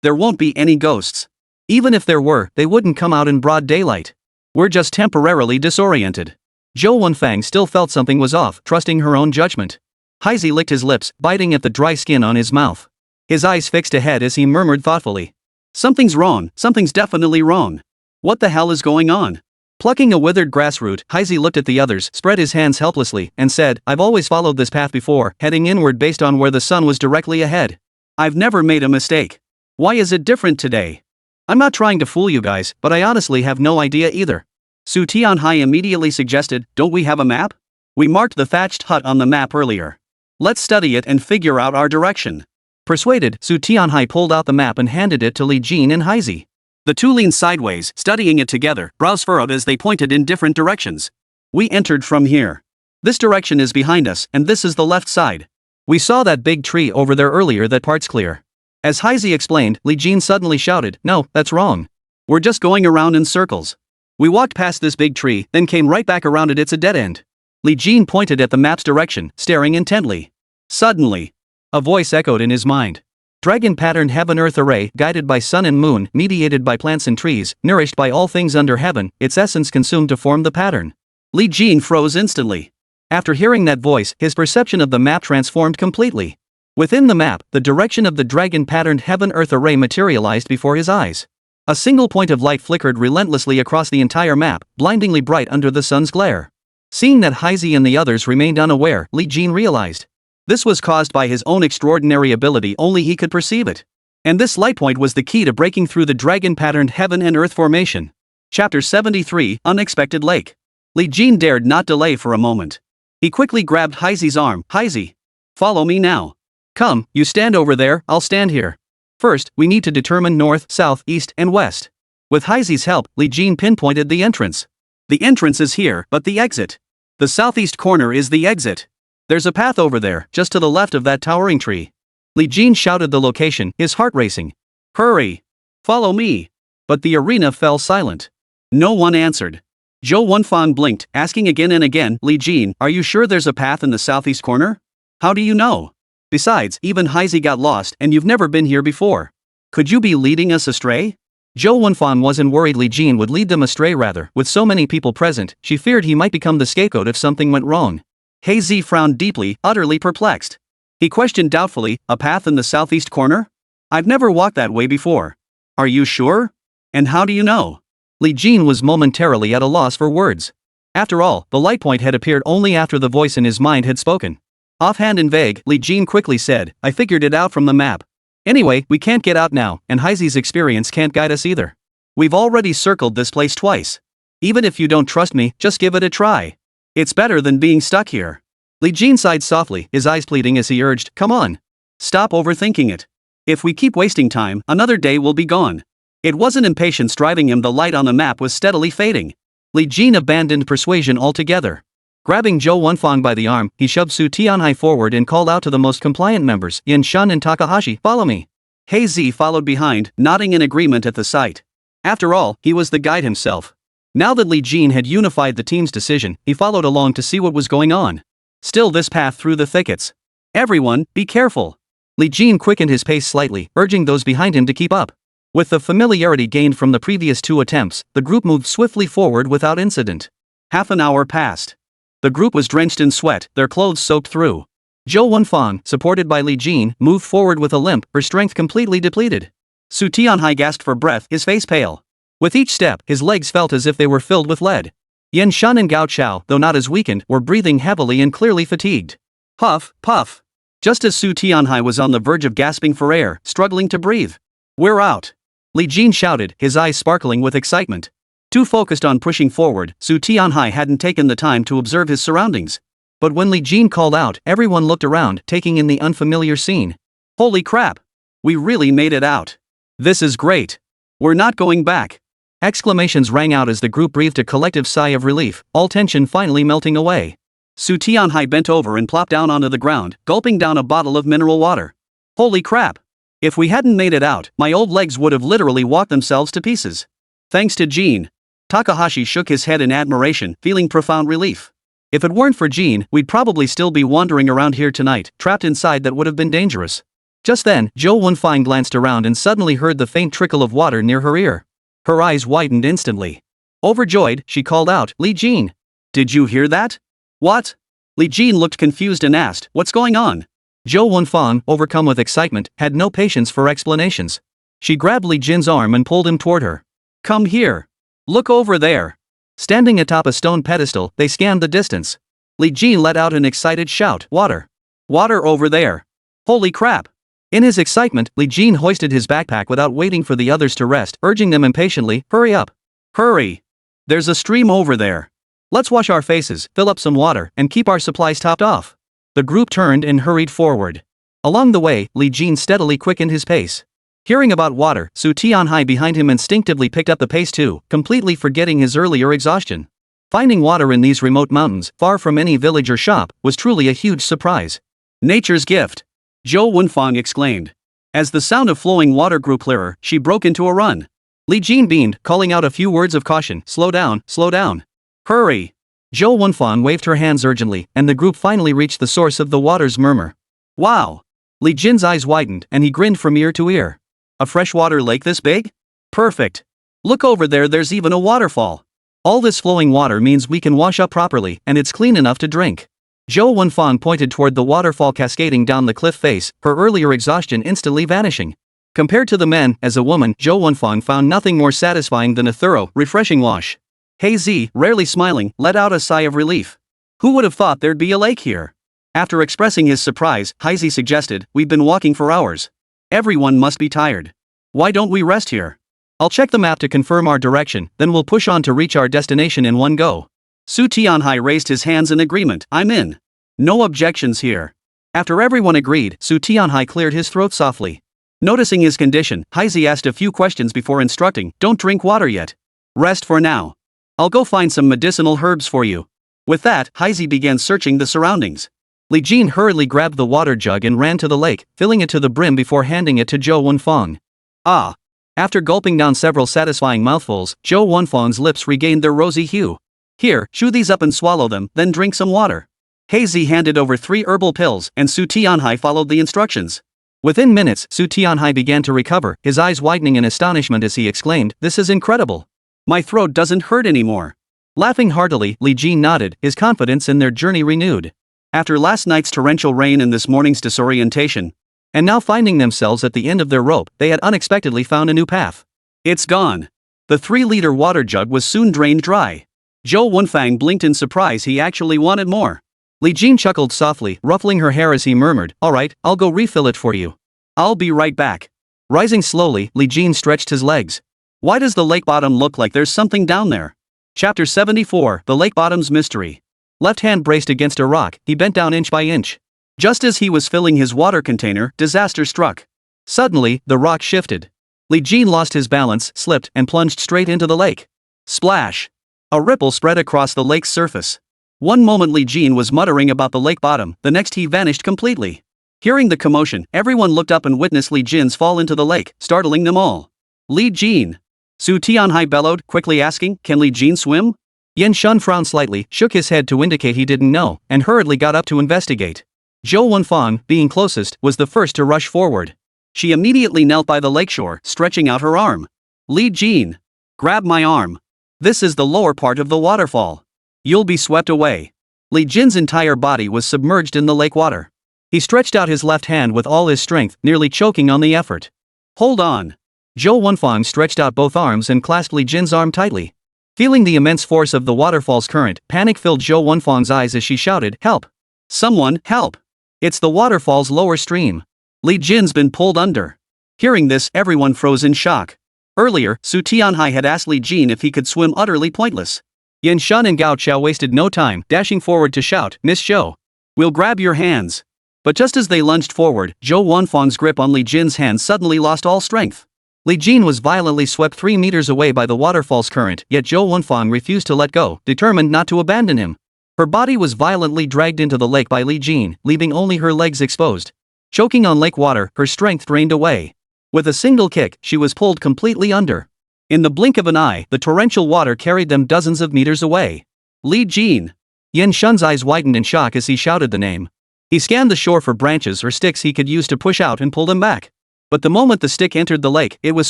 There won't be any ghosts. Even if there were, they wouldn't come out in broad daylight. We're just temporarily disoriented. Zhou Wenfang still felt something was off, trusting her own judgment. Haizi licked his lips, biting at the dry skin on his mouth. His eyes fixed ahead as he murmured thoughtfully. Something's wrong, something's definitely wrong. What the hell is going on? Plucking a withered grass root, Haizi looked at the others, spread his hands helplessly, and said, I've always followed this path before, heading inward based on where the sun was directly ahead. I've never made a mistake. Why is it different today? I'm not trying to fool you guys, but I honestly have no idea either. Su Tianhai immediately suggested, don't we have a map? We marked the thatched hut on the map earlier. Let's study it and figure out our direction. Persuaded, Su Tianhai pulled out the map and handed it to Li Jin and Haizi. The two leaned sideways, studying it together, brows furrowed as they pointed in different directions. We entered from here. This direction is behind us, and this is the left side. We saw that big tree over there earlier, that part's clear. As Haizi explained, Li Jin suddenly shouted, no, that's wrong. We're just going around in circles. We walked past this big tree, then came right back around it, it's a dead end. Li Jin pointed at the map's direction, staring intently. Suddenly, a voice echoed in his mind. Dragon-patterned heaven-earth array, guided by sun and moon, mediated by plants and trees, nourished by all things under heaven, its essence consumed to form the pattern. Li Jin froze instantly. After hearing that voice, his perception of the map transformed completely. Within the map, the direction of the dragon-patterned heaven-earth array materialized before his eyes. A single point of light flickered relentlessly across the entire map, blindingly bright under the sun's glare. Seeing that Heisey and the others remained unaware, Li Jin realized. This was caused by his own extraordinary ability, only he could perceive it. And this light point was the key to breaking through the dragon-patterned heaven and earth formation. Chapter 73, Unexpected Lake. Li Jin dared not delay for a moment. He quickly grabbed Heisey's arm. Heisey, follow me now. Come, you stand over there, I'll stand here. First, we need to determine north, south, east, and west. With Heisey's help, Li Jin pinpointed the entrance. The entrance is here, but the exit. The southeast corner is the exit. There's a path over there, just to the left of that towering tree. Li Jin shouted the location, his heart racing. Hurry! Follow me! But the arena fell silent. No one answered. Zhou Wenfang blinked, asking again and again, Li Jin, are you sure there's a path in the southeast corner? How do you know? Besides, even Heisey got lost and you've never been here before. Could you be leading us astray? Zhou Wenfang wasn't worried Li Jin would lead them astray, rather, with so many people present, she feared he might become the scapegoat if something went wrong. Heisey frowned deeply, utterly perplexed. He questioned doubtfully, a path in the southeast corner? I've never walked that way before. Are you sure? And how do you know? Li Jin was momentarily at a loss for words. After all, the light point had appeared only after the voice in his mind had spoken. Offhand and vague, Li Jin quickly said, I figured it out from the map. Anyway, we can't get out now, and Heisey's experience can't guide us either. We've already circled this place twice. Even if you don't trust me, just give it a try. It's better than being stuck here. Li Jin sighed softly, his eyes pleading as he urged, come on. Stop overthinking it. If we keep wasting time, another day will be gone. It wasn't impatience driving him, the light on the map was steadily fading. Li Jin abandoned persuasion altogether. Grabbing Zhou Wenfang by the arm, he shoved Su Tianhai forward and called out to the most compliant members, Yin Shun and Takahashi, follow me. Heisey followed behind, nodding in agreement at the sight. After all, he was the guide himself. Now that Li Jin had unified the team's decision, he followed along to see what was going on. Still this path through the thickets. Everyone, be careful. Li Jin quickened his pace slightly, urging those behind him to keep up. With the familiarity gained from the previous 2 attempts, the group moved swiftly forward without incident. Half an hour passed. The group was drenched in sweat, their clothes soaked through. Zhou Wenfang, supported by Li Jin, moved forward with a limp, her strength completely depleted. Su Tianhai gasped for breath, his face pale. With each step, his legs felt as if they were filled with lead. Yen Shun and Gao Chao, though not as weakened, were breathing heavily and clearly fatigued. Puff, puff. Just as Su Tianhai was on the verge of gasping for air, struggling to breathe. We're out. Li Jin shouted, his eyes sparkling with excitement. Too focused on pushing forward, Su Tianhai hadn't taken the time to observe his surroundings. But when Li Jin called out, everyone looked around, taking in the unfamiliar scene. Holy crap! We really made it out. This is great. We're not going back. Exclamations rang out as the group breathed a collective sigh of relief, all tension finally melting away. Su Tianhai bent over and plopped down onto the ground, gulping down a bottle of mineral water. Holy crap! If we hadn't made it out, my old legs would have literally walked themselves to pieces. Thanks to Jin. Takahashi shook his head in admiration, feeling profound relief. If it weren't for Jin, we'd probably still be wandering around here tonight, trapped inside. That would have been dangerous. Just then, Zhou Wenfang glanced around and suddenly heard the faint trickle of water near her ear. Her eyes widened instantly. Overjoyed, she called out, Li Jin. Did you hear that? What? Li Jin looked confused and asked, what's going on? Zhou Wenfang, overcome with excitement, had no patience for explanations. She grabbed Li Jin's arm and pulled him toward her. Come here. Look over there. Standing atop a stone pedestal, they scanned the distance. Li Jin let out an excited shout, water. Water over there. Holy crap. In his excitement, Li Jin hoisted his backpack without waiting for the others to rest, urging them impatiently, hurry up. Hurry. There's a stream over there. Let's wash our faces, fill up some water, and keep our supplies topped off. The group turned and hurried forward. Along the way, Li Jin steadily quickened his pace. Hearing about water, Su Tianhai behind him instinctively picked up the pace too, completely forgetting his earlier exhaustion. Finding water in these remote mountains, far from any village or shop, was truly a huge surprise. Nature's gift. Zhou Wenfang exclaimed. As the sound of flowing water grew clearer, she broke into a run. Li Jin beamed, calling out a few words of caution, slow down, slow down. Hurry. Zhou Wenfang waved her hands urgently, and the group finally reached the source of the water's murmur. Wow. Li Jin's eyes widened, and he grinned from ear to ear. A freshwater lake this big? Perfect. Look over there, there's even a waterfall. All this flowing water means we can wash up properly, and it's clean enough to drink. Zhou Wenfang pointed toward the waterfall cascading down the cliff face, her earlier exhaustion instantly vanishing. Compared to the men, as a woman, Zhou Wenfang found nothing more satisfying than a thorough, refreshing wash. Hazy, rarely smiling, let out a sigh of relief. Who would have thought there'd be a lake here? After expressing his surprise, Hazy suggested, we've been walking for hours. Everyone must be tired. Why don't we rest here? I'll check the map to confirm our direction, then we'll push on to reach our destination in one go. Su Tianhai raised his hands in agreement. I'm in. No objections here. After everyone agreed, Su Tianhai cleared his throat softly. Noticing his condition, Hazy asked a few questions before instructing, don't drink water yet. Rest for now. I'll go find some medicinal herbs for you. With that, Hazy began searching the surroundings. Li Jin hurriedly grabbed the water jug and ran to the lake, filling it to the brim before handing it to Zhou Wenfang. Ah! After gulping down several satisfying mouthfuls, Zhou Wenfang's lips regained their rosy hue. Here, chew these up and swallow them, then drink some water. Hazy handed over 3 herbal pills, and Su Tianhai followed the instructions. Within minutes, Su Tianhai began to recover, his eyes widening in astonishment as he exclaimed, "This is incredible. My throat doesn't hurt anymore." Laughing heartily, Li Jin nodded, his confidence in their journey renewed. After last night's torrential rain and this morning's disorientation, and now finding themselves at the end of their rope, they had unexpectedly found a new path. It's gone. The 3-liter water jug was soon drained dry. Zhou Wenfang blinked in surprise. He actually wanted more. Li Jin chuckled softly, ruffling her hair as he murmured, "All right, I'll go refill it for you." I'll be right back. Rising slowly, Li Jin stretched his legs. Why does the lake bottom look like there's something down there? Chapter 74, The Lake Bottom's Mystery. Left hand braced against a rock, he bent down inch by inch. Just as he was filling his water container, disaster struck. Suddenly, the rock shifted. Li Jin lost his balance, slipped, and plunged straight into the lake. Splash! A ripple spread across the lake's surface. One moment Li Jin was muttering about the lake bottom, the next he vanished completely. Hearing the commotion, everyone looked up and witnessed Li Jin's fall into the lake, startling them all. Li Jin! Su Tianhai bellowed, quickly asking, can Li Jin swim? Yan Shun frowned slightly, shook his head to indicate he didn't know, and hurriedly got up to investigate. Zhou Wenfang, being closest, was the first to rush forward. She immediately knelt by the lakeshore, stretching out her arm. Li Jin! Grab my arm. This is the lower part of the waterfall. You'll be swept away. Li Jin's entire body was submerged in the lake water. He stretched out his left hand with all his strength, nearly choking on the effort. Hold on. Zhou Wenfang stretched out both arms and clasped Li Jin's arm tightly. Feeling the immense force of the waterfall's current, panic filled Zhou Wenfang's eyes as she shouted, "Help! Someone, help! It's the waterfall's lower stream. Li Jin's been pulled under." Hearing this, everyone froze in shock. Earlier, Su Tianhai had asked Li Jin if he could swim utterly pointless. Yan Shun and Gao Chao wasted no time, dashing forward to shout, "Miss Zhou! We'll grab your hands." But just as they lunged forward, Zhou Wenfang's grip on Li Jin's hand suddenly lost all strength. Li Jin was violently swept 3 meters away by the waterfall's current, yet Zhou Wenfang refused to let go, determined not to abandon him. Her body was violently dragged into the lake by Li Jin, leaving only her legs exposed. Choking on lake water, her strength drained away. With a single kick, she was pulled completely under. In the blink of an eye, the torrential water carried them dozens of meters away. Li Jin! Yan Shun's eyes widened in shock as he shouted the name. He scanned the shore for branches or sticks he could use to push out and pull them back. But the moment the stick entered the lake, it was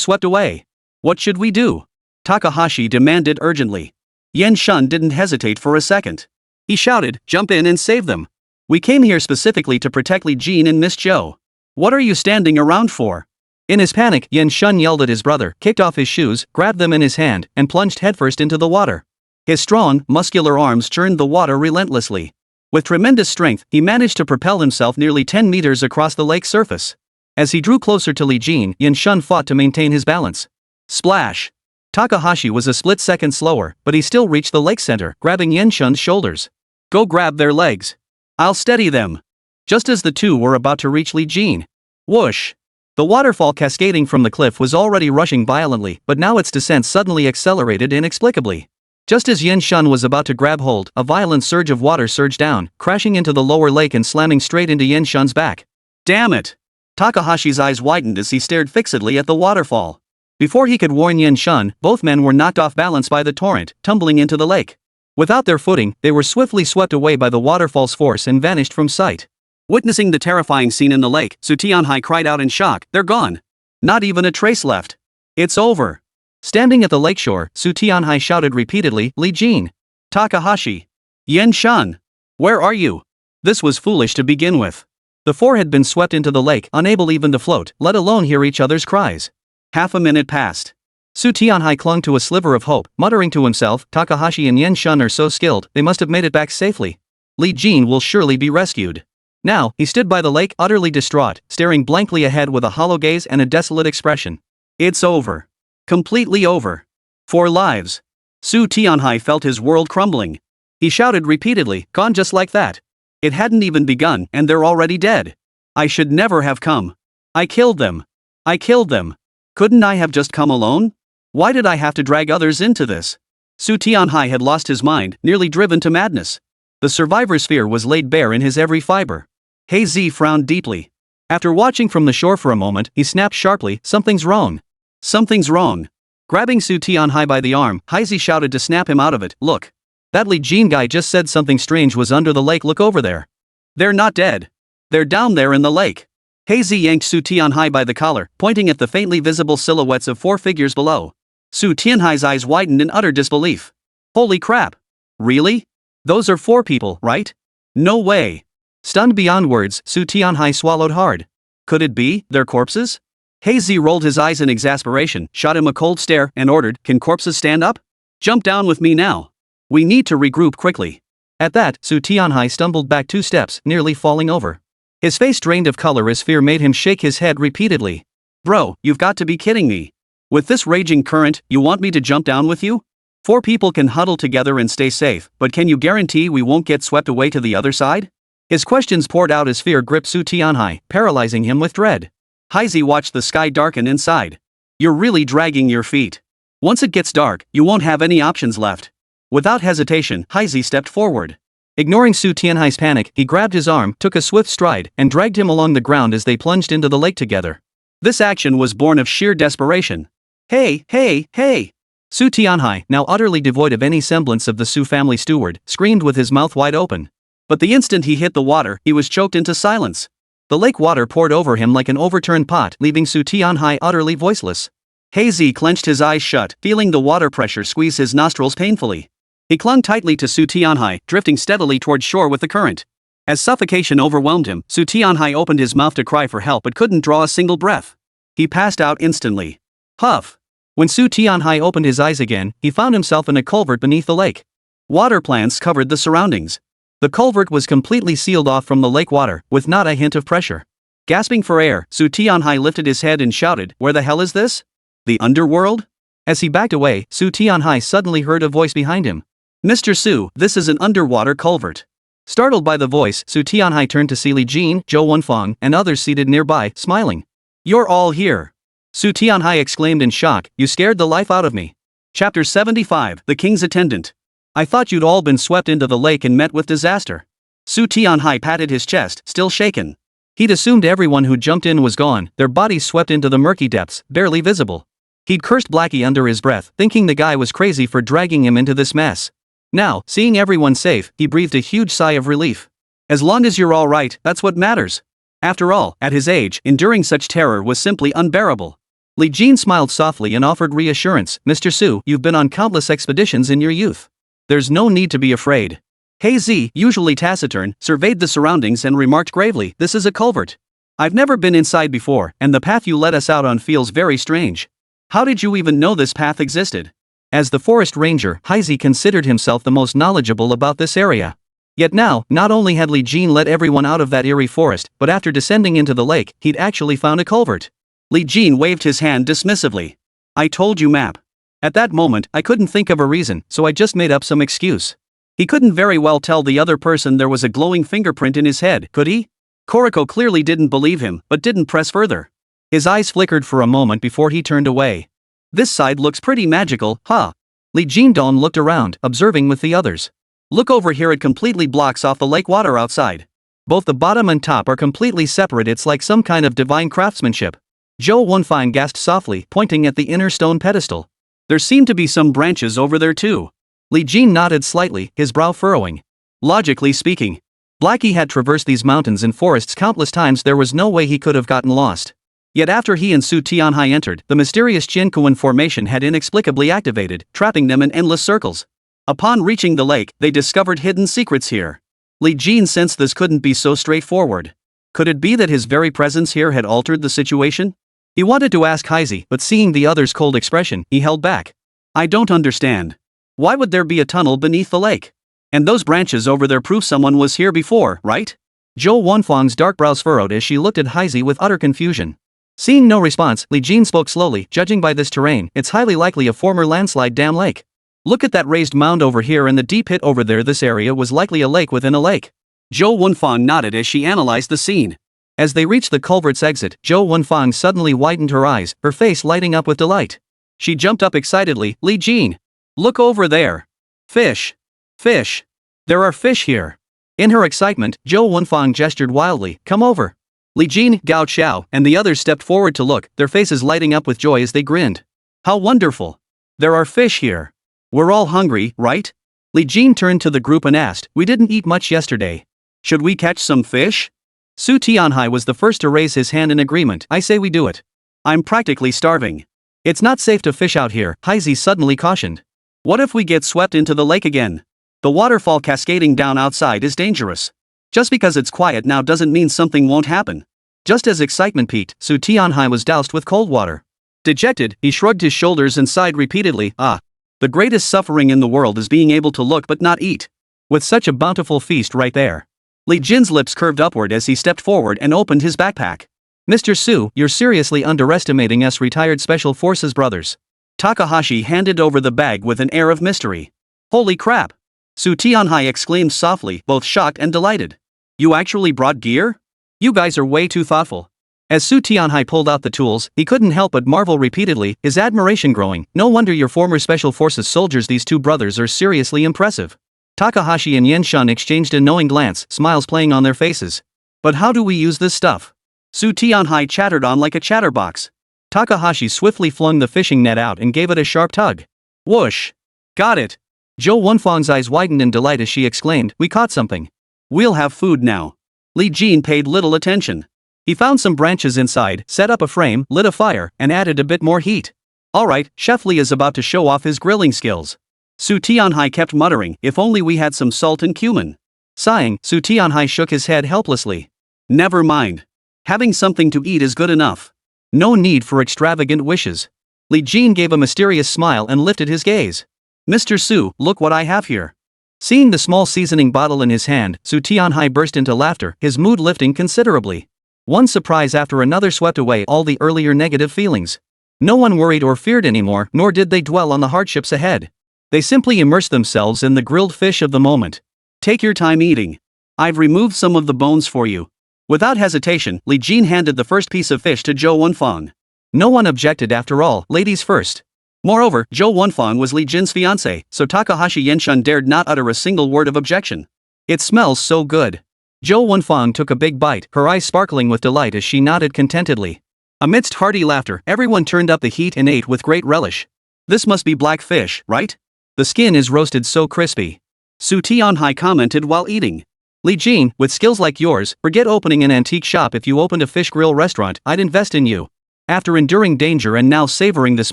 swept away. What should we do? Takahashi demanded urgently. Yan Shun didn't hesitate for a second. He shouted, jump in and save them. We came here specifically to protect Li Jin and Miss Zhou. What are you standing around for? In his panic, Yan Shun yelled at his brother, kicked off his shoes, grabbed them in his hand, and plunged headfirst into the water. His strong, muscular arms churned the water relentlessly. With tremendous strength, he managed to propel himself nearly 10 meters across the lake's surface. As he drew closer to Li Jin, Yan Shun fought to maintain his balance. Splash! Takahashi was a split second slower, but he still reached the lake center, grabbing Yan Shun's shoulders. Go grab their legs. I'll steady them. Just as the two were about to reach Li Jin. Whoosh! The waterfall cascading from the cliff was already rushing violently, but now its descent suddenly accelerated inexplicably. Just as Yan Shun was about to grab hold, a violent surge of water surged down, crashing into the lower lake and slamming straight into Yan Shun's back. Damn it! Takahashi's eyes widened as he stared fixedly at the waterfall. Before he could warn Yan Shun, both men were knocked off balance by the torrent, tumbling into the lake. Without their footing, they were swiftly swept away by the waterfall's force and vanished from sight. Witnessing the terrifying scene in the lake, Su Tianhai cried out in shock, they're gone. Not even a trace left. It's over. Standing at the lakeshore, Su Tianhai shouted repeatedly, Li Jin! Takahashi! Yan Shun! Where are you? This was foolish to begin with. The four had been swept into the lake, unable even to float, let alone hear each other's cries. Half a minute passed. Su Tianhai clung to a sliver of hope, muttering to himself, Takahashi and Yen Shun are so skilled, they must have made it back safely. Li Jin will surely be rescued. Now, he stood by the lake, utterly distraught, staring blankly ahead with a hollow gaze and a desolate expression. It's over. Completely over. 4 lives. Su Tianhai felt his world crumbling. He shouted repeatedly, gone just like that. It hadn't even begun, and they're already dead. I should never have come. I killed them. I killed them. Couldn't I have just come alone? Why did I have to drag others into this? Su Tianhai had lost his mind, nearly driven to madness. The survivor's fear was laid bare in his every fiber. He Zi frowned deeply. After watching from the shore for a moment, he snapped sharply, something's wrong. Something's wrong. Grabbing Su Tianhai by the arm, He Zi shouted to snap him out of it, look. That Li Jin guy just said something strange was under the lake, look over there. They're not dead. They're down there in the lake. He Zi yanked Su Tianhai by the collar, pointing at the faintly visible silhouettes of 4 figures below. Su Tianhai's eyes widened in utter disbelief. Holy crap. Really? Those are 4 people, right? No way. Stunned beyond words, Su Tianhai swallowed hard. Could it be, they're corpses? He Zi rolled his eyes in exasperation, shot him a cold stare, and ordered, can corpses stand up? Jump down with me now. We need to regroup quickly. At that, Su Tianhai stumbled back 2 steps, nearly falling over. His face drained of color as fear made him shake his head repeatedly. Bro, you've got to be kidding me. With this raging current, you want me to jump down with you? 4 people can huddle together and stay safe, but can you guarantee we won't get swept away to the other side? His questions poured out as fear gripped Su Tianhai, paralyzing him with dread. He Zi watched the sky darken inside. You're really dragging your feet. Once it gets dark, you won't have any options left. Without hesitation, He Zi stepped forward. Ignoring Su Tianhai's panic, he grabbed his arm, took a swift stride, and dragged him along the ground as they plunged into the lake together. This action was born of sheer desperation. Hey, hey, hey! Su Tianhai, now utterly devoid of any semblance of the Su family steward, screamed with his mouth wide open. But the instant he hit the water, he was choked into silence. The lake water poured over him like an overturned pot, leaving Su Tianhai utterly voiceless. He Zi clenched his eyes shut, feeling the water pressure squeeze his nostrils painfully. He clung tightly to Su Tianhai, drifting steadily toward shore with the current. As suffocation overwhelmed him, Su Tianhai opened his mouth to cry for help but couldn't draw a single breath. He passed out instantly. Huff! When Su Tianhai opened his eyes again, he found himself in a culvert beneath the lake. Water plants covered the surroundings. The culvert was completely sealed off from the lake water, with not a hint of pressure. Gasping for air, Su Tianhai lifted his head and shouted, "Where the hell is this? The underworld?" As he backed away, Su Tianhai suddenly heard a voice behind him. "Mr. Su, this is an underwater culvert." Startled by the voice, Su Tianhai turned to see Li Jin, Zhou Wenfang, and others seated nearby, smiling. "You're all here." Su Tianhai exclaimed in shock, "You scared the life out of me." Chapter 75, The King's Attendant. I thought you'd all been swept into the lake and met with disaster. Su Tianhai patted his chest, still shaken. He'd assumed everyone who jumped in was gone, their bodies swept into the murky depths, barely visible. He'd cursed Blackie under his breath, thinking the guy was crazy for dragging him into this mess. Now, seeing everyone safe, he breathed a huge sigh of relief. As long as you're all right, that's what matters. After all, at his age, enduring such terror was simply unbearable. Li Jin smiled softly and offered reassurance, "Mr. Su, you've been on countless expeditions in your youth. There's no need to be afraid." He Zi, usually taciturn, surveyed the surroundings and remarked gravely, "This is a culvert. I've never been inside before, and the path you led us out on feels very strange. How did you even know this path existed?" As the forest ranger, He Zi considered himself the most knowledgeable about this area. Yet now, not only had Li Jin led everyone out of that eerie forest, but after descending into the lake, he'd actually found a culvert. Li Jin waved his hand dismissively. "I told you, Map. At that moment, I couldn't think of a reason, so I just made up some excuse." He couldn't very well tell the other person there was a glowing fingerprint in his head, could he? Koriko clearly didn't believe him, but didn't press further. His eyes flickered for a moment before he turned away. "This side looks pretty magical, huh?" Li Jindong looked around, observing with the others. "Look over here, it completely blocks off the lake water outside. Both the bottom and top are completely separate, it's like some kind of divine craftsmanship." Zhou Wenfang gasped softly, pointing at the inner stone pedestal. "There seem to be some branches over there too." Li Jin nodded slightly, his brow furrowing. Logically speaking, Blackie had traversed these mountains and forests countless times, there was no way he could have gotten lost. Yet after he and Su Tianhai entered, the mysterious Jinkuan formation had inexplicably activated, trapping them in endless circles. Upon reaching the lake, they discovered hidden secrets here. Li Jin sensed this couldn't be so straightforward. Could it be that his very presence here had altered the situation? He wanted to ask Heisey, but seeing the other's cold expression, he held back. I don't understand. Why would there be a tunnel beneath the lake? And those branches over there prove someone was here before, right? Zhou Wanfang's dark brows furrowed as she looked at Heisey with utter confusion. Seeing no response, Li Jin spoke slowly. Judging by this terrain, it's highly likely a former landslide dam lake. Look at that raised mound over here and the deep pit over there. This area was likely a lake within a lake. Zhou Wanfang nodded as she analyzed the scene. As they reached the culvert's exit, Zhou Wanfang suddenly widened her eyes, her face lighting up with delight. She jumped up excitedly. Li Jin! Look over there! Fish! Fish! There are fish here! In her excitement, Zhou Wanfang gestured wildly. Come over! Li Jin, Gao Xiao, and the others stepped forward to look, their faces lighting up with joy as they grinned. How wonderful! There are fish here! We're all hungry, right? Li Jin turned to the group and asked, we didn't eat much yesterday. Should we catch some fish? Su Tianhai was the first to raise his hand in agreement. I say we do it. I'm practically starving. It's not safe to fish out here, Heisey suddenly cautioned. What if we get swept into the lake again? The waterfall cascading down outside is dangerous. Just because it's quiet now doesn't mean something won't happen. Just as excitement peaked, Su Tianhai was doused with cold water. Dejected, he shrugged his shoulders and sighed repeatedly. The greatest suffering in the world is being able to look but not eat. With such a bountiful feast right there. Li Jin's lips curved upward as he stepped forward and opened his backpack. Mr. Su, you're seriously underestimating us retired Special Forces brothers. Takahashi handed over the bag with an air of mystery. Holy crap! Su Tianhai exclaimed softly, both shocked and delighted. You actually brought gear? You guys are way too thoughtful. As Su Tianhai pulled out the tools, he couldn't help but marvel repeatedly, his admiration growing. No wonder you're former Special Forces soldiers. These two brothers are seriously impressive. Takahashi and Yen Shun exchanged a knowing glance, smiles playing on their faces. But how do we use this stuff? Su Tianhai chattered on like a chatterbox. Takahashi swiftly flung the fishing net out and gave it a sharp tug. Whoosh! Got it! Zhou Wanfang's eyes widened in delight as she exclaimed, we caught something. We'll have food now. Li Jin paid little attention. He found some branches inside, set up a frame, lit a fire, and added a bit more heat. Alright, Chef Li is about to show off his grilling skills. Su Tianhai kept muttering, if only we had some salt and cumin. Sighing, Su Tianhai shook his head helplessly. Never mind. Having something to eat is good enough. No need for extravagant wishes. Li Jin gave a mysterious smile and lifted his gaze. Mr. Su, look what I have here. Seeing the small seasoning bottle in his hand, Su Tianhai burst into laughter, his mood lifting considerably. One surprise after another swept away all the earlier negative feelings. No one worried or feared anymore, nor did they dwell on the hardships ahead. They simply immersed themselves in the grilled fish of the moment. Take your time eating. I've removed some of the bones for you. Without hesitation, Li Jin handed the first piece of fish to Zhou Wanfang. No one objected after all, ladies first. Moreover, Zhou Wanfang was Li Jin's fiancé, so Takahashi Yenshun dared not utter a single word of objection. It smells so good. Zhou Wanfang took a big bite, her eyes sparkling with delight as she nodded contentedly. Amidst hearty laughter, everyone turned up the heat and ate with great relish. This must be black fish, right? The skin is roasted so crispy. Su Tianhai commented while eating. Li Jin, with skills like yours, forget opening an antique shop. If you opened a fish grill restaurant, I'd invest in you. After enduring danger and now savoring this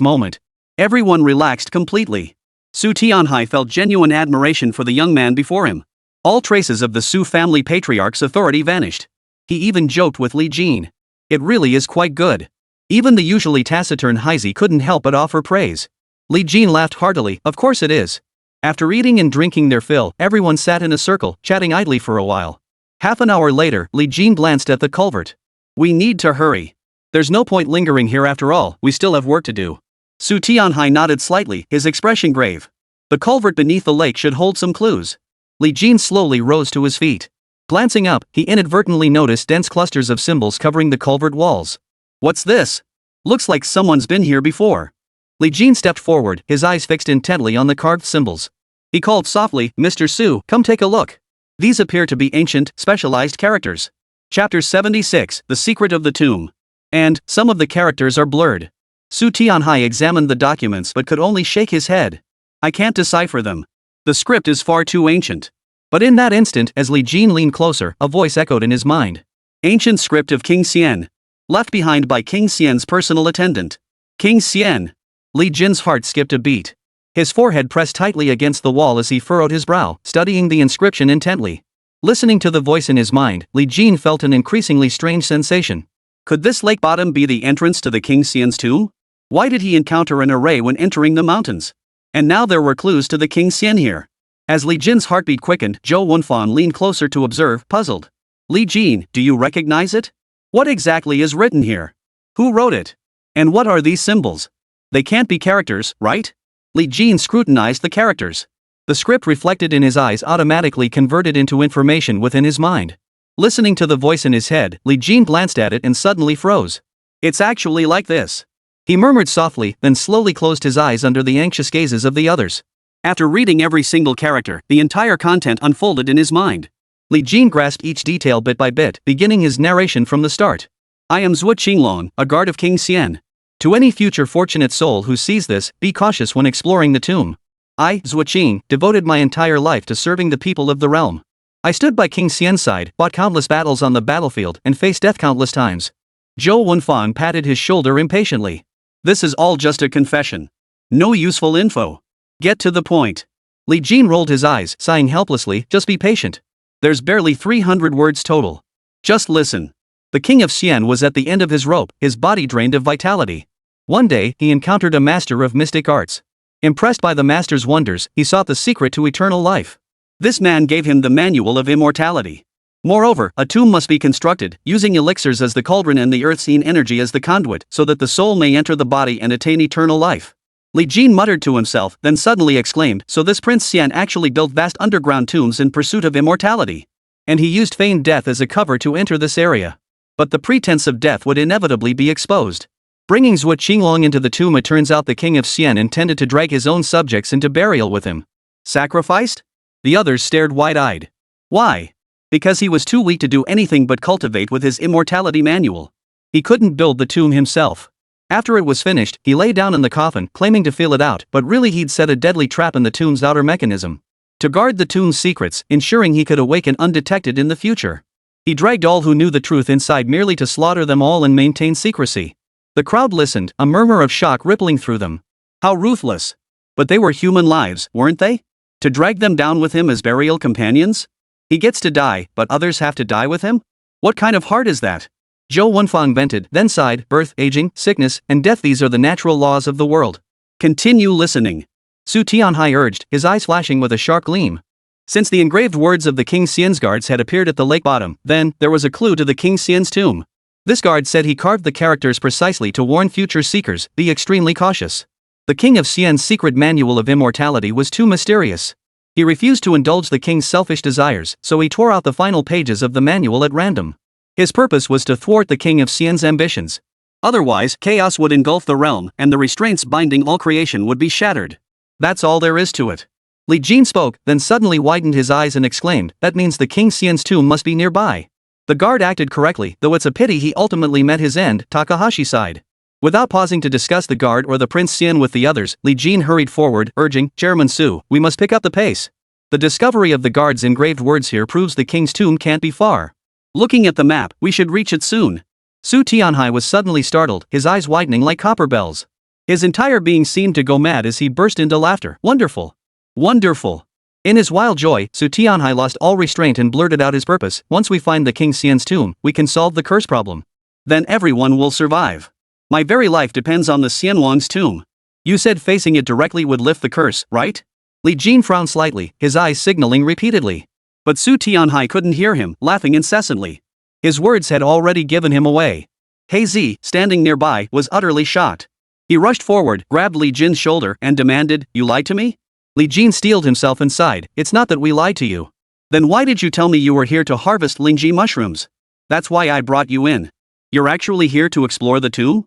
moment, everyone relaxed completely. Su Tianhai felt genuine admiration for the young man before him. All traces of the Su family patriarch's authority vanished. He even joked with Li Jin. It really is quite good. Even the usually taciturn Heisey couldn't help but offer praise. Li Jin laughed heartily, of course it is. After eating and drinking their fill, everyone sat in a circle, chatting idly for a while. Half an hour later, Li Jin glanced at the culvert. We need to hurry. There's no point lingering here after all, we still have work to do. Su Tianhai nodded slightly, his expression grave. The culvert beneath the lake should hold some clues. Li Jin slowly rose to his feet. Glancing up, he inadvertently noticed dense clusters of symbols covering the culvert walls. What's this? Looks like someone's been here before. Li Jin stepped forward, his eyes fixed intently on the carved symbols. He called softly, Mr. Su, come take a look. These appear to be ancient, specialized characters. Chapter 76, The Secret of the Tomb. And, some of the characters are blurred. Su Tianhai examined the documents but could only shake his head. I can't decipher them. The script is far too ancient. But in that instant, as Li Jin leaned closer, a voice echoed in his mind. Ancient script of King Xian. Left behind by King Xian's personal attendant. King Xian. Li Jin's heart skipped a beat. His forehead pressed tightly against the wall as he furrowed his brow, studying the inscription intently. Listening to the voice in his mind, Li Jin felt an increasingly strange sensation. Could this lake bottom be the entrance to the King Xian's tomb? Why did he encounter an array when entering the mountains? And now there were clues to the King Xian here. As Li Jin's heartbeat quickened, Zhou Wenfan leaned closer to observe, puzzled. Li Jin, do you recognize it? What exactly is written here? Who wrote it? And what are these symbols? They can't be characters, right? Li Jin scrutinized the characters. The script reflected in his eyes automatically converted into information within his mind. Listening to the voice in his head, Li Jin glanced at it and suddenly froze. It's actually like this. He murmured softly, then slowly closed his eyes under the anxious gazes of the others. After reading every single character, the entire content unfolded in his mind. Li Jin grasped each detail bit by bit, beginning his narration from the start. I am Zhuo Qinglong, a guard of King Xian. To any future fortunate soul who sees this, be cautious when exploring the tomb. I, Zhuo Qing, devoted my entire life to serving the people of the realm. I stood by King Xian's side, fought countless battles on the battlefield, and faced death countless times. Zhou Wenfan patted his shoulder impatiently. This is all just a confession. No useful info. Get to the point. Li Jin rolled his eyes, sighing helplessly, just be patient. There's barely 300 words total. Just listen. The king of Xian was at the end of his rope, his body drained of vitality. One day, he encountered a master of mystic arts. Impressed by the master's wonders, he sought the secret to eternal life. This man gave him the manual of immortality. Moreover, a tomb must be constructed, using elixirs as the cauldron and the earth-seen energy as the conduit, so that the soul may enter the body and attain eternal life. Li Jin muttered to himself, then suddenly exclaimed, so this Prince Xian actually built vast underground tombs in pursuit of immortality. And he used feigned death as a cover to enter this area. But the pretense of death would inevitably be exposed. Bringing Zhuo Qinglong into the tomb, it turns out the king of Xian intended to drag his own subjects into burial with him. Sacrificed? The others stared wide-eyed. Why? Because he was too weak to do anything but cultivate with his immortality manual. He couldn't build the tomb himself. After it was finished, he lay down in the coffin, claiming to feel it out, but really he'd set a deadly trap in the tomb's outer mechanism. To guard the tomb's secrets, ensuring he could awaken undetected in the future. He dragged all who knew the truth inside merely to slaughter them all and maintain secrecy. The crowd listened, a murmur of shock rippling through them. How ruthless. But they were human lives, weren't they? To drag them down with him as burial companions? He gets to die, but others have to die with him? What kind of heart is that? Zhou Wenfang vented, then sighed, birth, aging, sickness, and death, these are the natural laws of the world. Continue listening. Su Tianhai urged, his eyes flashing with a sharp gleam. Since the engraved words of the King Xian's guards had appeared at the lake bottom, then, there was a clue to the King Xian's tomb. This guard said he carved the characters precisely to warn future seekers, be extremely cautious. The King of Xian's secret manual of immortality was too mysterious. He refused to indulge the king's selfish desires, so he tore out the final pages of the manual at random. His purpose was to thwart the King of Xian's ambitions. Otherwise, chaos would engulf the realm, and the restraints binding all creation would be shattered. That's all there is to it. Li Jin spoke, then suddenly widened his eyes and exclaimed, that means the King Xian's tomb must be nearby. The guard acted correctly, though it's a pity he ultimately met his end, Takahashi sighed. Without pausing to discuss the guard or the Prince Xian with the others, Li Jin hurried forward, urging, Chairman Su, we must pick up the pace. The discovery of the guard's engraved words here proves the king's tomb can't be far. Looking at the map, we should reach it soon. Su Tianhai was suddenly startled, his eyes widening like copper bells. His entire being seemed to go mad as he burst into laughter. Wonderful! Wonderful! In his wild joy, Su Tianhai lost all restraint and blurted out his purpose. Once we find the King Xian's tomb, we can solve the curse problem. Then everyone will survive. My very life depends on the Xianwang's tomb. You said facing it directly would lift the curse, right? Li Jin frowned slightly, his eyes signaling repeatedly. But Su Tianhai couldn't hear him, laughing incessantly. His words had already given him away. Zi, standing nearby, was utterly shocked. He rushed forward, grabbed Li Jin's shoulder, and demanded, you lied to me? Li Jin steeled himself and sighed, it's not that we lied to you. Then why did you tell me you were here to harvest Lingji mushrooms? That's why I brought you in. You're actually here to explore the tomb?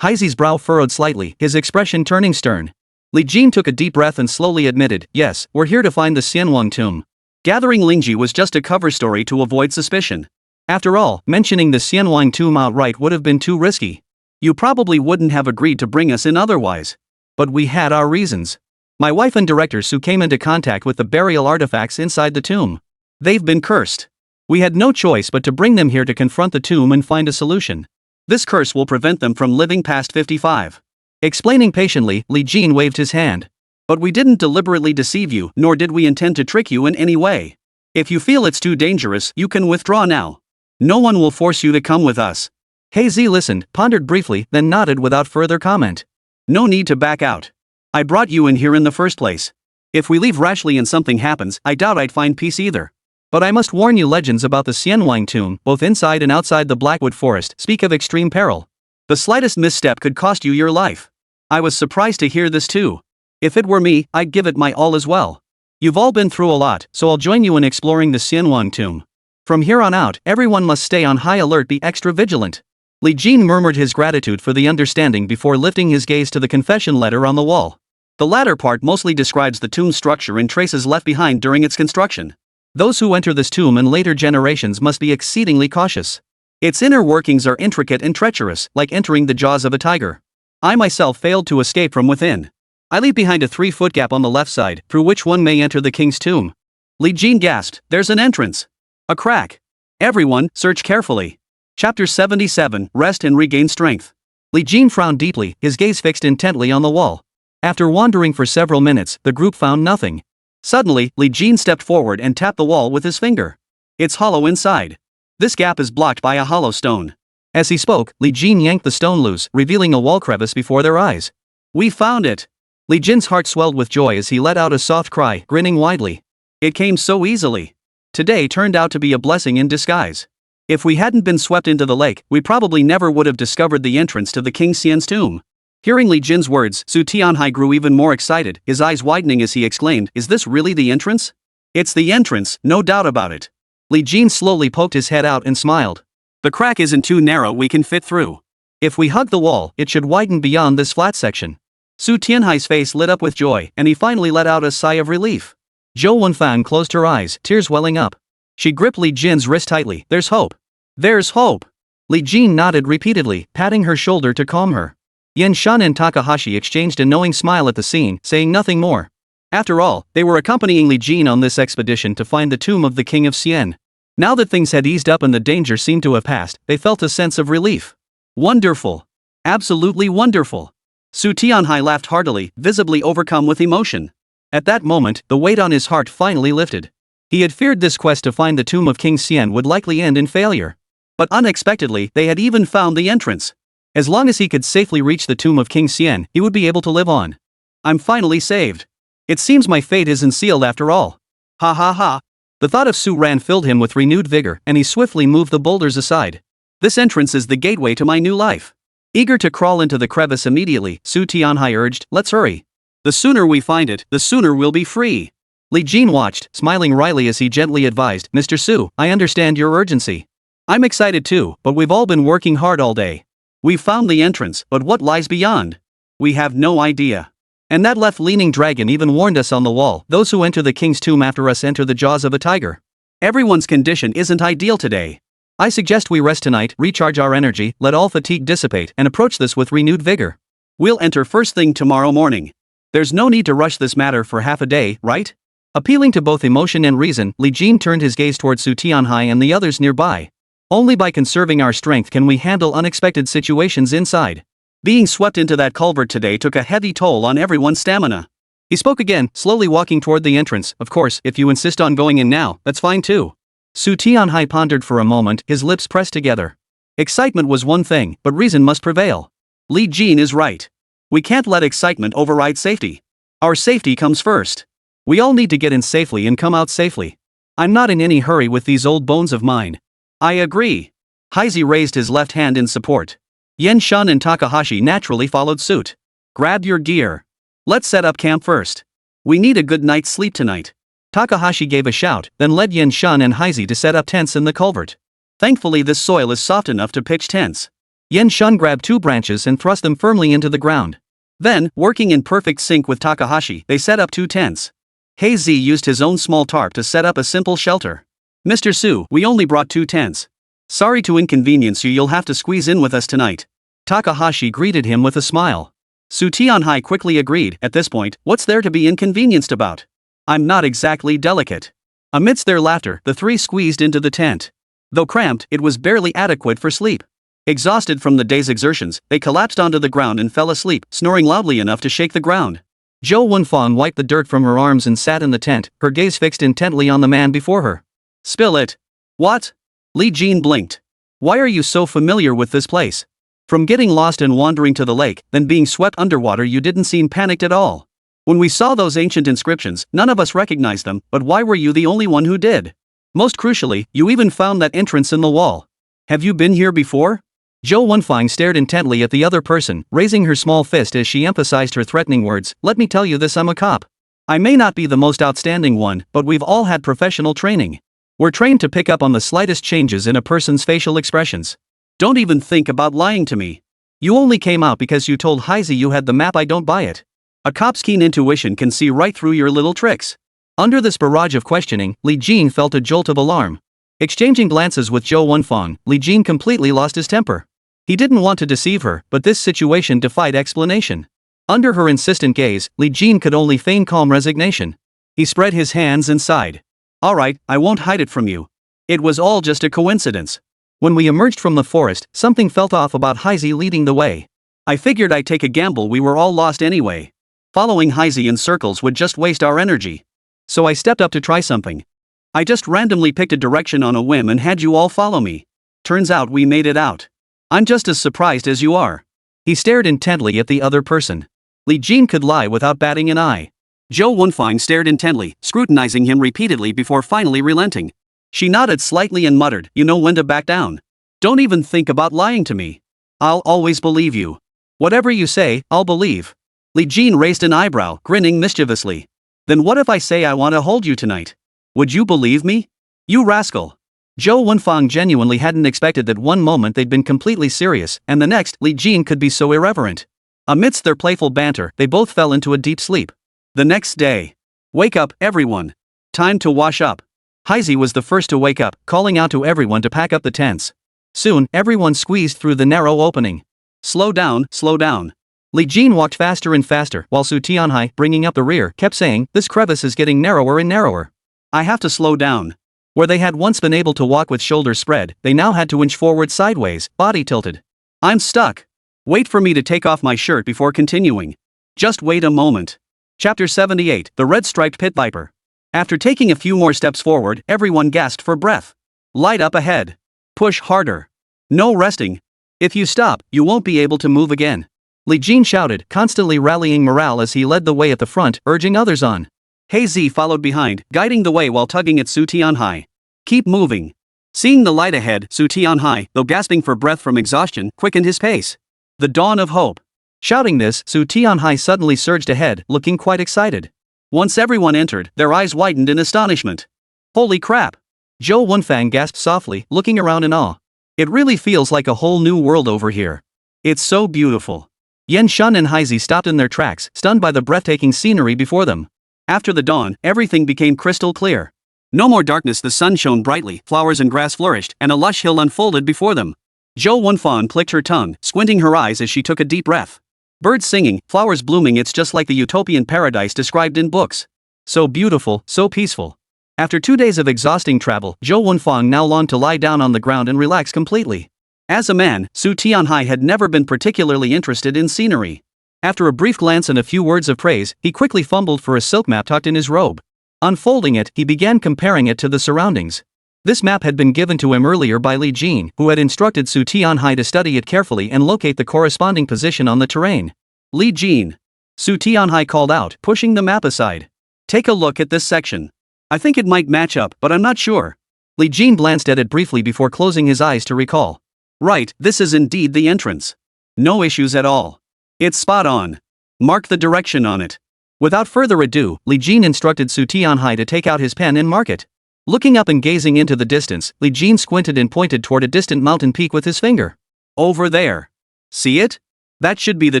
Zi's brow furrowed slightly, his expression turning stern. Li Jin took a deep breath and slowly admitted, yes, we're here to find the Xianwang tomb. Gathering Lingji was just a cover story to avoid suspicion. After all, mentioning the Xianwang tomb outright would have been too risky. You probably wouldn't have agreed to bring us in otherwise. But we had our reasons. My wife and director Su came into contact with the burial artifacts inside the tomb. They've been cursed. We had no choice but to bring them here to confront the tomb and find a solution. This curse will prevent them from living past 55. Explaining patiently, Li Jin waved his hand. But we didn't deliberately deceive you, nor did we intend to trick you in any way. If you feel it's too dangerous, you can withdraw now. No one will force you to come with us. Hazy listened, pondered briefly, then nodded without further comment. No need to back out. I brought you in here in the first place. If we leave rashly and something happens, I doubt I'd find peace either. But I must warn you, legends about the Xianwang tomb, both inside and outside the Blackwood Forest, speak of extreme peril. The slightest misstep could cost you your life. I was surprised to hear this too. If it were me, I'd give it my all as well. You've all been through a lot, so I'll join you in exploring the Xianwang tomb. From here on out, everyone must stay on high alert, be extra vigilant. Li Jin murmured his gratitude for the understanding before lifting his gaze to the confession letter on the wall. The latter part mostly describes the tomb's structure and traces left behind during its construction. Those who enter this tomb in later generations must be exceedingly cautious. Its inner workings are intricate and treacherous, like entering the jaws of a tiger. I myself failed to escape from within. I leave behind a 3-foot gap on the left side, through which one may enter the king's tomb. Li Jin gasped, there's an entrance. A crack. Everyone, search carefully. Chapter 77, Rest and Regain Strength. Li Jin frowned deeply, his gaze fixed intently on the wall. After wandering for several minutes, the group found nothing. Suddenly, Li Jin stepped forward and tapped the wall with his finger. It's hollow inside. This gap is blocked by a hollow stone. As he spoke, Li Jin yanked the stone loose, revealing a wall crevice before their eyes. We found it! Li Jin's heart swelled with joy as he let out a soft cry, grinning widely. It came so easily. Today turned out to be a blessing in disguise. If we hadn't been swept into the lake, we probably never would have discovered the entrance to the King Xian's tomb. Hearing Li Jin's words, Su Tianhai grew even more excited, his eyes widening as he exclaimed, Is this really the entrance? It's the entrance, no doubt about it. Li Jin slowly poked his head out and smiled. The crack isn't too narrow, we can fit through. If we hug the wall, it should widen beyond this flat section. Su Tianhai's face lit up with joy, and he finally let out a sigh of relief. Zhou Wenfan closed her eyes, tears welling up. She gripped Li Jin's wrist tightly. There's hope. There's hope. Li Jin nodded repeatedly, patting her shoulder to calm her. Yan Shan and Takahashi exchanged a knowing smile at the scene, saying nothing more. After all, they were accompanying Li Jin on this expedition to find the tomb of the King of Xian. Now that things had eased up and the danger seemed to have passed, they felt a sense of relief. Wonderful. Absolutely wonderful. Su Tianhai laughed heartily, visibly overcome with emotion. At that moment, the weight on his heart finally lifted. He had feared this quest to find the tomb of King Xian would likely end in failure. But unexpectedly, they had even found the entrance. As long as he could safely reach the tomb of King Xian, he would be able to live on. I'm finally saved. It seems my fate isn't sealed after all. Ha ha ha. The thought of Su Ran filled him with renewed vigor, and he swiftly moved the boulders aside. This entrance is the gateway to my new life. Eager to crawl into the crevice immediately, Su Tianhai urged, let's hurry. The sooner we find it, the sooner we'll be free. Li Jin watched, smiling wryly as he gently advised, Mr. Su, I understand your urgency. I'm excited too, but we've all been working hard all day. We've found the entrance, but what lies beyond? We have no idea. And that left-leaning dragon even warned us on the wall, those who enter the king's tomb after us enter the jaws of a tiger. Everyone's condition isn't ideal today. I suggest we rest tonight, recharge our energy, let all fatigue dissipate, and approach this with renewed vigor. We'll enter first thing tomorrow morning. There's no need to rush this matter for half a day, right? Appealing to both emotion and reason, Li Jin turned his gaze toward Su Tianhai and the others nearby. Only by conserving our strength can we handle unexpected situations inside. Being swept into that culvert today took a heavy toll on everyone's stamina. He spoke again, slowly walking toward the entrance. Of course, if you insist on going in now, that's fine too. Su Tianhai pondered for a moment, his lips pressed together. Excitement was one thing, but reason must prevail. Li Jin is right. We can't let excitement override safety. Our safety comes first. We all need to get in safely and come out safely. I'm not in any hurry with these old bones of mine. I agree. Heisei raised his left hand in support. Yan Shan and Takahashi naturally followed suit. Grab your gear. Let's set up camp first. We need a good night's sleep tonight. Takahashi gave a shout, then led Yan Shan and Heisei to set up tents in the culvert. Thankfully this soil is soft enough to pitch tents. Yan Shan grabbed 2 branches and thrust them firmly into the ground. Then, working in perfect sync with Takahashi, they set up 2 tents. Heisei used his own small tarp to set up a simple shelter. Mr. Su, we only brought 2 tents. Sorry to inconvenience you, you'll have to squeeze in with us tonight. Takahashi greeted him with a smile. Su Tianhai quickly agreed, at this point, what's there to be inconvenienced about? I'm not exactly delicate. Amidst their laughter, the 3 squeezed into the tent. Though cramped, it was barely adequate for sleep. Exhausted from the day's exertions, they collapsed onto the ground and fell asleep, snoring loudly enough to shake the ground. Zhou Wenfang wiped the dirt from her arms and sat in the tent, her gaze fixed intently on the man before her. Spill it. What? Li Jin blinked. Why are you so familiar with this place? From getting lost and wandering to the lake, then being swept underwater, you didn't seem panicked at all. When we saw those ancient inscriptions, none of us recognized them, but why were you the only one who did? Most crucially, you even found that entrance in the wall. Have you been here before? Zhou Wenfang stared intently at the other person, raising her small fist as she emphasized her threatening words. Let me tell you this, I'm a cop. I may not be the most outstanding one, but we've all had professional training. We're trained to pick up on the slightest changes in a person's facial expressions. Don't even think about lying to me. You only came out because you told Heisey you had the map. I don't buy it. A cop's keen intuition can see right through your little tricks. Under this barrage of questioning, Li Jin felt a jolt of alarm. Exchanging glances with Zhou Wenfang, Li Jin completely lost his temper. He didn't want to deceive her, but this situation defied explanation. Under her insistent gaze, Li Jin could only feign calm resignation. He spread his hands and sighed. Alright, I won't hide it from you. It was all just a coincidence. When we emerged from the forest, something felt off about Heisey leading the way. I figured I'd take a gamble, we were all lost anyway. Following Heisey in circles would just waste our energy. So I stepped up to try something. I just randomly picked a direction on a whim and had you all follow me. Turns out we made it out. I'm just as surprised as you are. He stared intently at the other person. Li Jin could lie without batting an eye. Zhou Wenfang stared intently, scrutinizing him repeatedly before finally relenting. She nodded slightly and muttered, you know when to back down. Don't even think about lying to me. I'll always believe you. Whatever you say, I'll believe. Li Jin raised an eyebrow, grinning mischievously. Then what if I say I want to hold you tonight? Would you believe me? You rascal. Zhou Wenfang genuinely hadn't expected that one moment they'd been completely serious, and the next, Li Jin could be so irreverent. Amidst their playful banter, they both fell into a deep sleep. The next day. Wake up, everyone. Time to wash up. Heisey was the first to wake up, calling out to everyone to pack up the tents. Soon, everyone squeezed through the narrow opening. Slow down, slow down. Li Jin walked faster and faster, while Su Tianhai, bringing up the rear, kept saying, this crevice is getting narrower and narrower. I have to slow down. Where they had once been able to walk with shoulders spread, they now had to inch forward sideways, body tilted. I'm stuck. Wait for me to take off my shirt before continuing. Just wait a moment. Chapter 78, The Red-Striped Pit Viper. After taking a few more steps forward, everyone gasped for breath. Light up ahead. Push harder. No resting. If you stop, you won't be able to move again. Li Jin shouted, constantly rallying morale as he led the way at the front, urging others on. Heisey followed behind, guiding the way while tugging at Su Tianhai. Keep moving. Seeing the light ahead, Su Tianhai, though gasping for breath from exhaustion, quickened his pace. The dawn of hope. Shouting this, Su Tianhai suddenly surged ahead, looking quite excited. Once everyone entered, their eyes widened in astonishment. Holy crap! Zhou Wenfang gasped softly, looking around in awe. It really feels like a whole new world over here. It's so beautiful. Yan Shun and Heisey stopped in their tracks, stunned by the breathtaking scenery before them. After the dawn, everything became crystal clear. No more darkness, the sun shone brightly, flowers and grass flourished, and a lush hill unfolded before them. Zhou Wenfang clicked her tongue, squinting her eyes as she took a deep breath. Birds singing, flowers blooming, it's just like the utopian paradise described in books. So beautiful, so peaceful. After 2 days of exhausting travel, Zhou Wenfang now longed to lie down on the ground and relax completely. As a man, Su Tianhai had never been particularly interested in scenery. After a brief glance and a few words of praise, he quickly fumbled for a silk map tucked in his robe. Unfolding it, he began comparing it to the surroundings. This map had been given to him earlier by Li Jin, who had instructed Su Tianhai to study it carefully and locate the corresponding position on the terrain. Li Jin. Su Tianhai called out, pushing the map aside. Take a look at this section. I think it might match up, but I'm not sure. Li Jin glanced at it briefly before closing his eyes to recall. Right, this is indeed the entrance. No issues at all. It's spot on. Mark the direction on it. Without further ado, Li Jin instructed Su Tianhai to take out his pen and mark it. Looking up and gazing into the distance, Li Jin squinted and pointed toward a distant mountain peak with his finger. Over there. See it? That should be the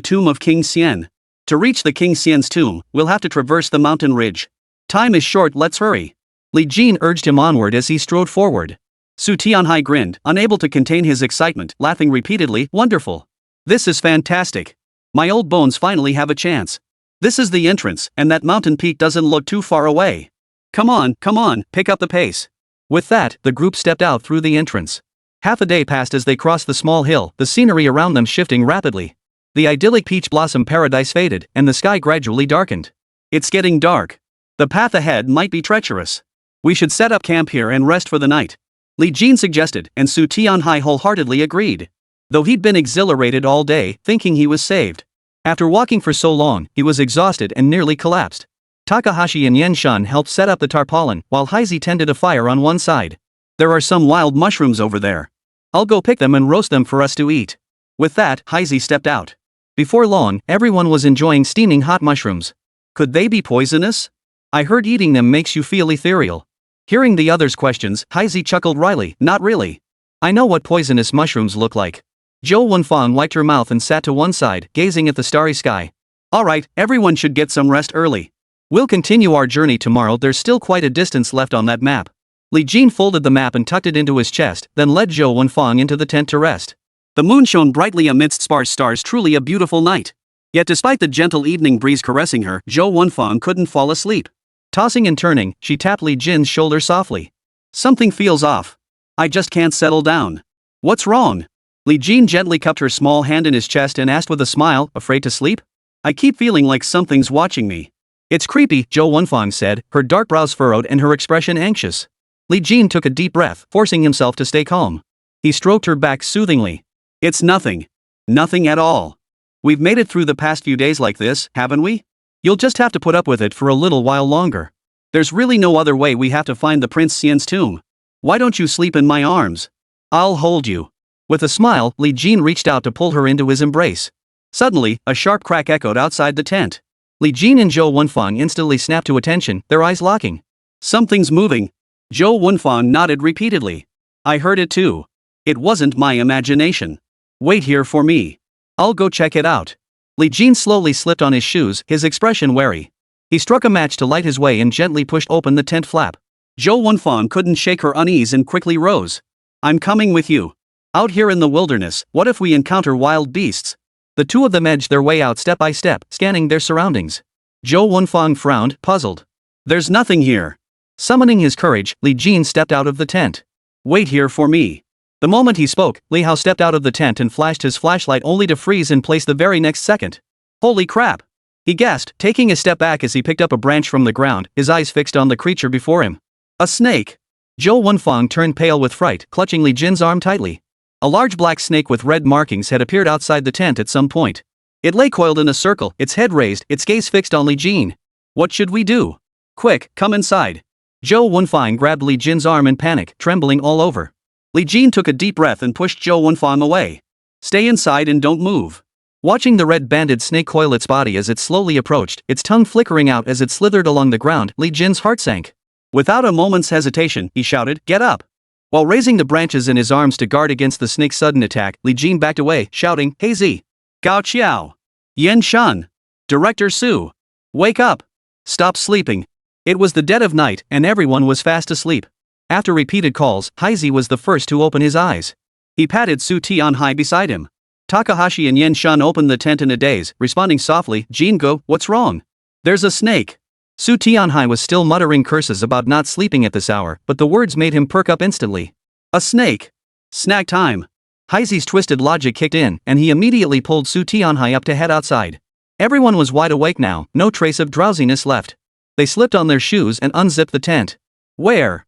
tomb of King Xian. To reach the King Xian's tomb, we'll have to traverse the mountain ridge. Time is short, let's hurry. Li Jin urged him onward as he strode forward. Su Tianhai grinned, unable to contain his excitement, laughing repeatedly, wonderful. This is fantastic. My old bones finally have a chance. This is the entrance, and that mountain peak doesn't look too far away. Come on, pick up the pace. With that, the group stepped out through the entrance. Half a day passed as they crossed the small hill, the scenery around them shifting rapidly. The idyllic peach blossom paradise faded, and the sky gradually darkened. It's getting dark. The path ahead might be treacherous. We should set up camp here and rest for the night. Li Jin suggested, and Su Tianhai wholeheartedly agreed. Though he'd been exhilarated all day, thinking he was saved. After walking for so long, he was exhausted and nearly collapsed. Takahashi and Yenshan helped set up the tarpaulin, while Heizi tended a fire on one side. There are some wild mushrooms over there. I'll go pick them and roast them for us to eat. With that, Heizi stepped out. Before long, everyone was enjoying steaming hot mushrooms. Could they be poisonous? I heard eating them makes you feel ethereal. Hearing the others' questions, Heizi chuckled wryly, not really. I know what poisonous mushrooms look like. Zhou Wenfang wiped her mouth and sat to one side, gazing at the starry sky. Alright, everyone should get some rest early. We'll continue our journey tomorrow. There's still quite a distance left on that map. Li Jin folded the map and tucked it into his chest, then led Zhou Wenfang into the tent to rest. The moon shone brightly amidst sparse stars, truly a beautiful night. Yet despite the gentle evening breeze caressing her, Zhou Wenfang couldn't fall asleep. Tossing and turning, she tapped Li Jin's shoulder softly. Something feels off. I just can't settle down. What's wrong? Li Jin gently cupped her small hand in his chest and asked with a smile, afraid to sleep? I keep feeling like something's watching me. It's creepy, Zhou Wenfang said, her dark brows furrowed and her expression anxious. Li Jin took a deep breath, forcing himself to stay calm. He stroked her back soothingly. It's nothing. Nothing at all. We've made it through the past few days like this, haven't we? You'll just have to put up with it for a little while longer. There's really no other way. We have to find the Prince Xian's tomb. Why don't you sleep in my arms? I'll hold you. With a smile, Li Jin reached out to pull her into his embrace. Suddenly, a sharp crack echoed outside the tent. Li Jin and Zhou Wenfang instantly snapped to attention, their eyes locking. Something's moving. Zhou Wenfang nodded repeatedly. I heard it too. It wasn't my imagination. Wait here for me. I'll go check it out. Li Jin slowly slipped on his shoes, his expression wary. He struck a match to light his way and gently pushed open the tent flap. Zhou Wenfang couldn't shake her unease and quickly rose. I'm coming with you. Out here in the wilderness, what if we encounter wild beasts? The two of them edged their way out step by step, scanning their surroundings. Zhou Wenfang frowned, puzzled. There's nothing here. Summoning his courage, Li Jin stepped out of the tent. Wait here for me. The moment he spoke, Li Hao stepped out of the tent and flashed his flashlight only to freeze in place the very next second. Holy crap! He gasped, taking a step back as he picked up a branch from the ground, his eyes fixed on the creature before him. A snake! Zhou Wenfang turned pale with fright, clutching Li Jin's arm tightly. A large black snake with red markings had appeared outside the tent at some point. It lay coiled in a circle, its head raised, its gaze fixed on Li Jin. What should we do? Quick, come inside. Zhou Wenfang grabbed Li Jin's arm in panic, trembling all over. Li Jin took a deep breath and pushed Zhou Wenfang away. Stay inside and don't move. Watching the red-banded snake coil its body as it slowly approached, its tongue flickering out as it slithered along the ground, Li Jin's heart sank. Without a moment's hesitation, he shouted, "Get up!" While raising the branches in his arms to guard against the snake's sudden attack, Li Jin backed away, shouting, "Hey Z! Gao Qiao! Yan Shan! Director Su! Wake up! Stop sleeping!" It was the dead of night, and everyone was fast asleep. After repeated calls, Heizi was the first to open his eyes. He patted Su Tianhai beside him. Takahashi and Yenshan opened the tent in a daze, responding softly, "Jingo, what's wrong?" "There's a snake." Su Tianhai was still muttering curses about not sleeping at this hour, but the words made him perk up instantly. A snake. Snack time. Heizi's twisted logic kicked in, and he immediately pulled Su Tianhai up to head outside. Everyone was wide awake now, no trace of drowsiness left. They slipped on their shoes and unzipped the tent. Where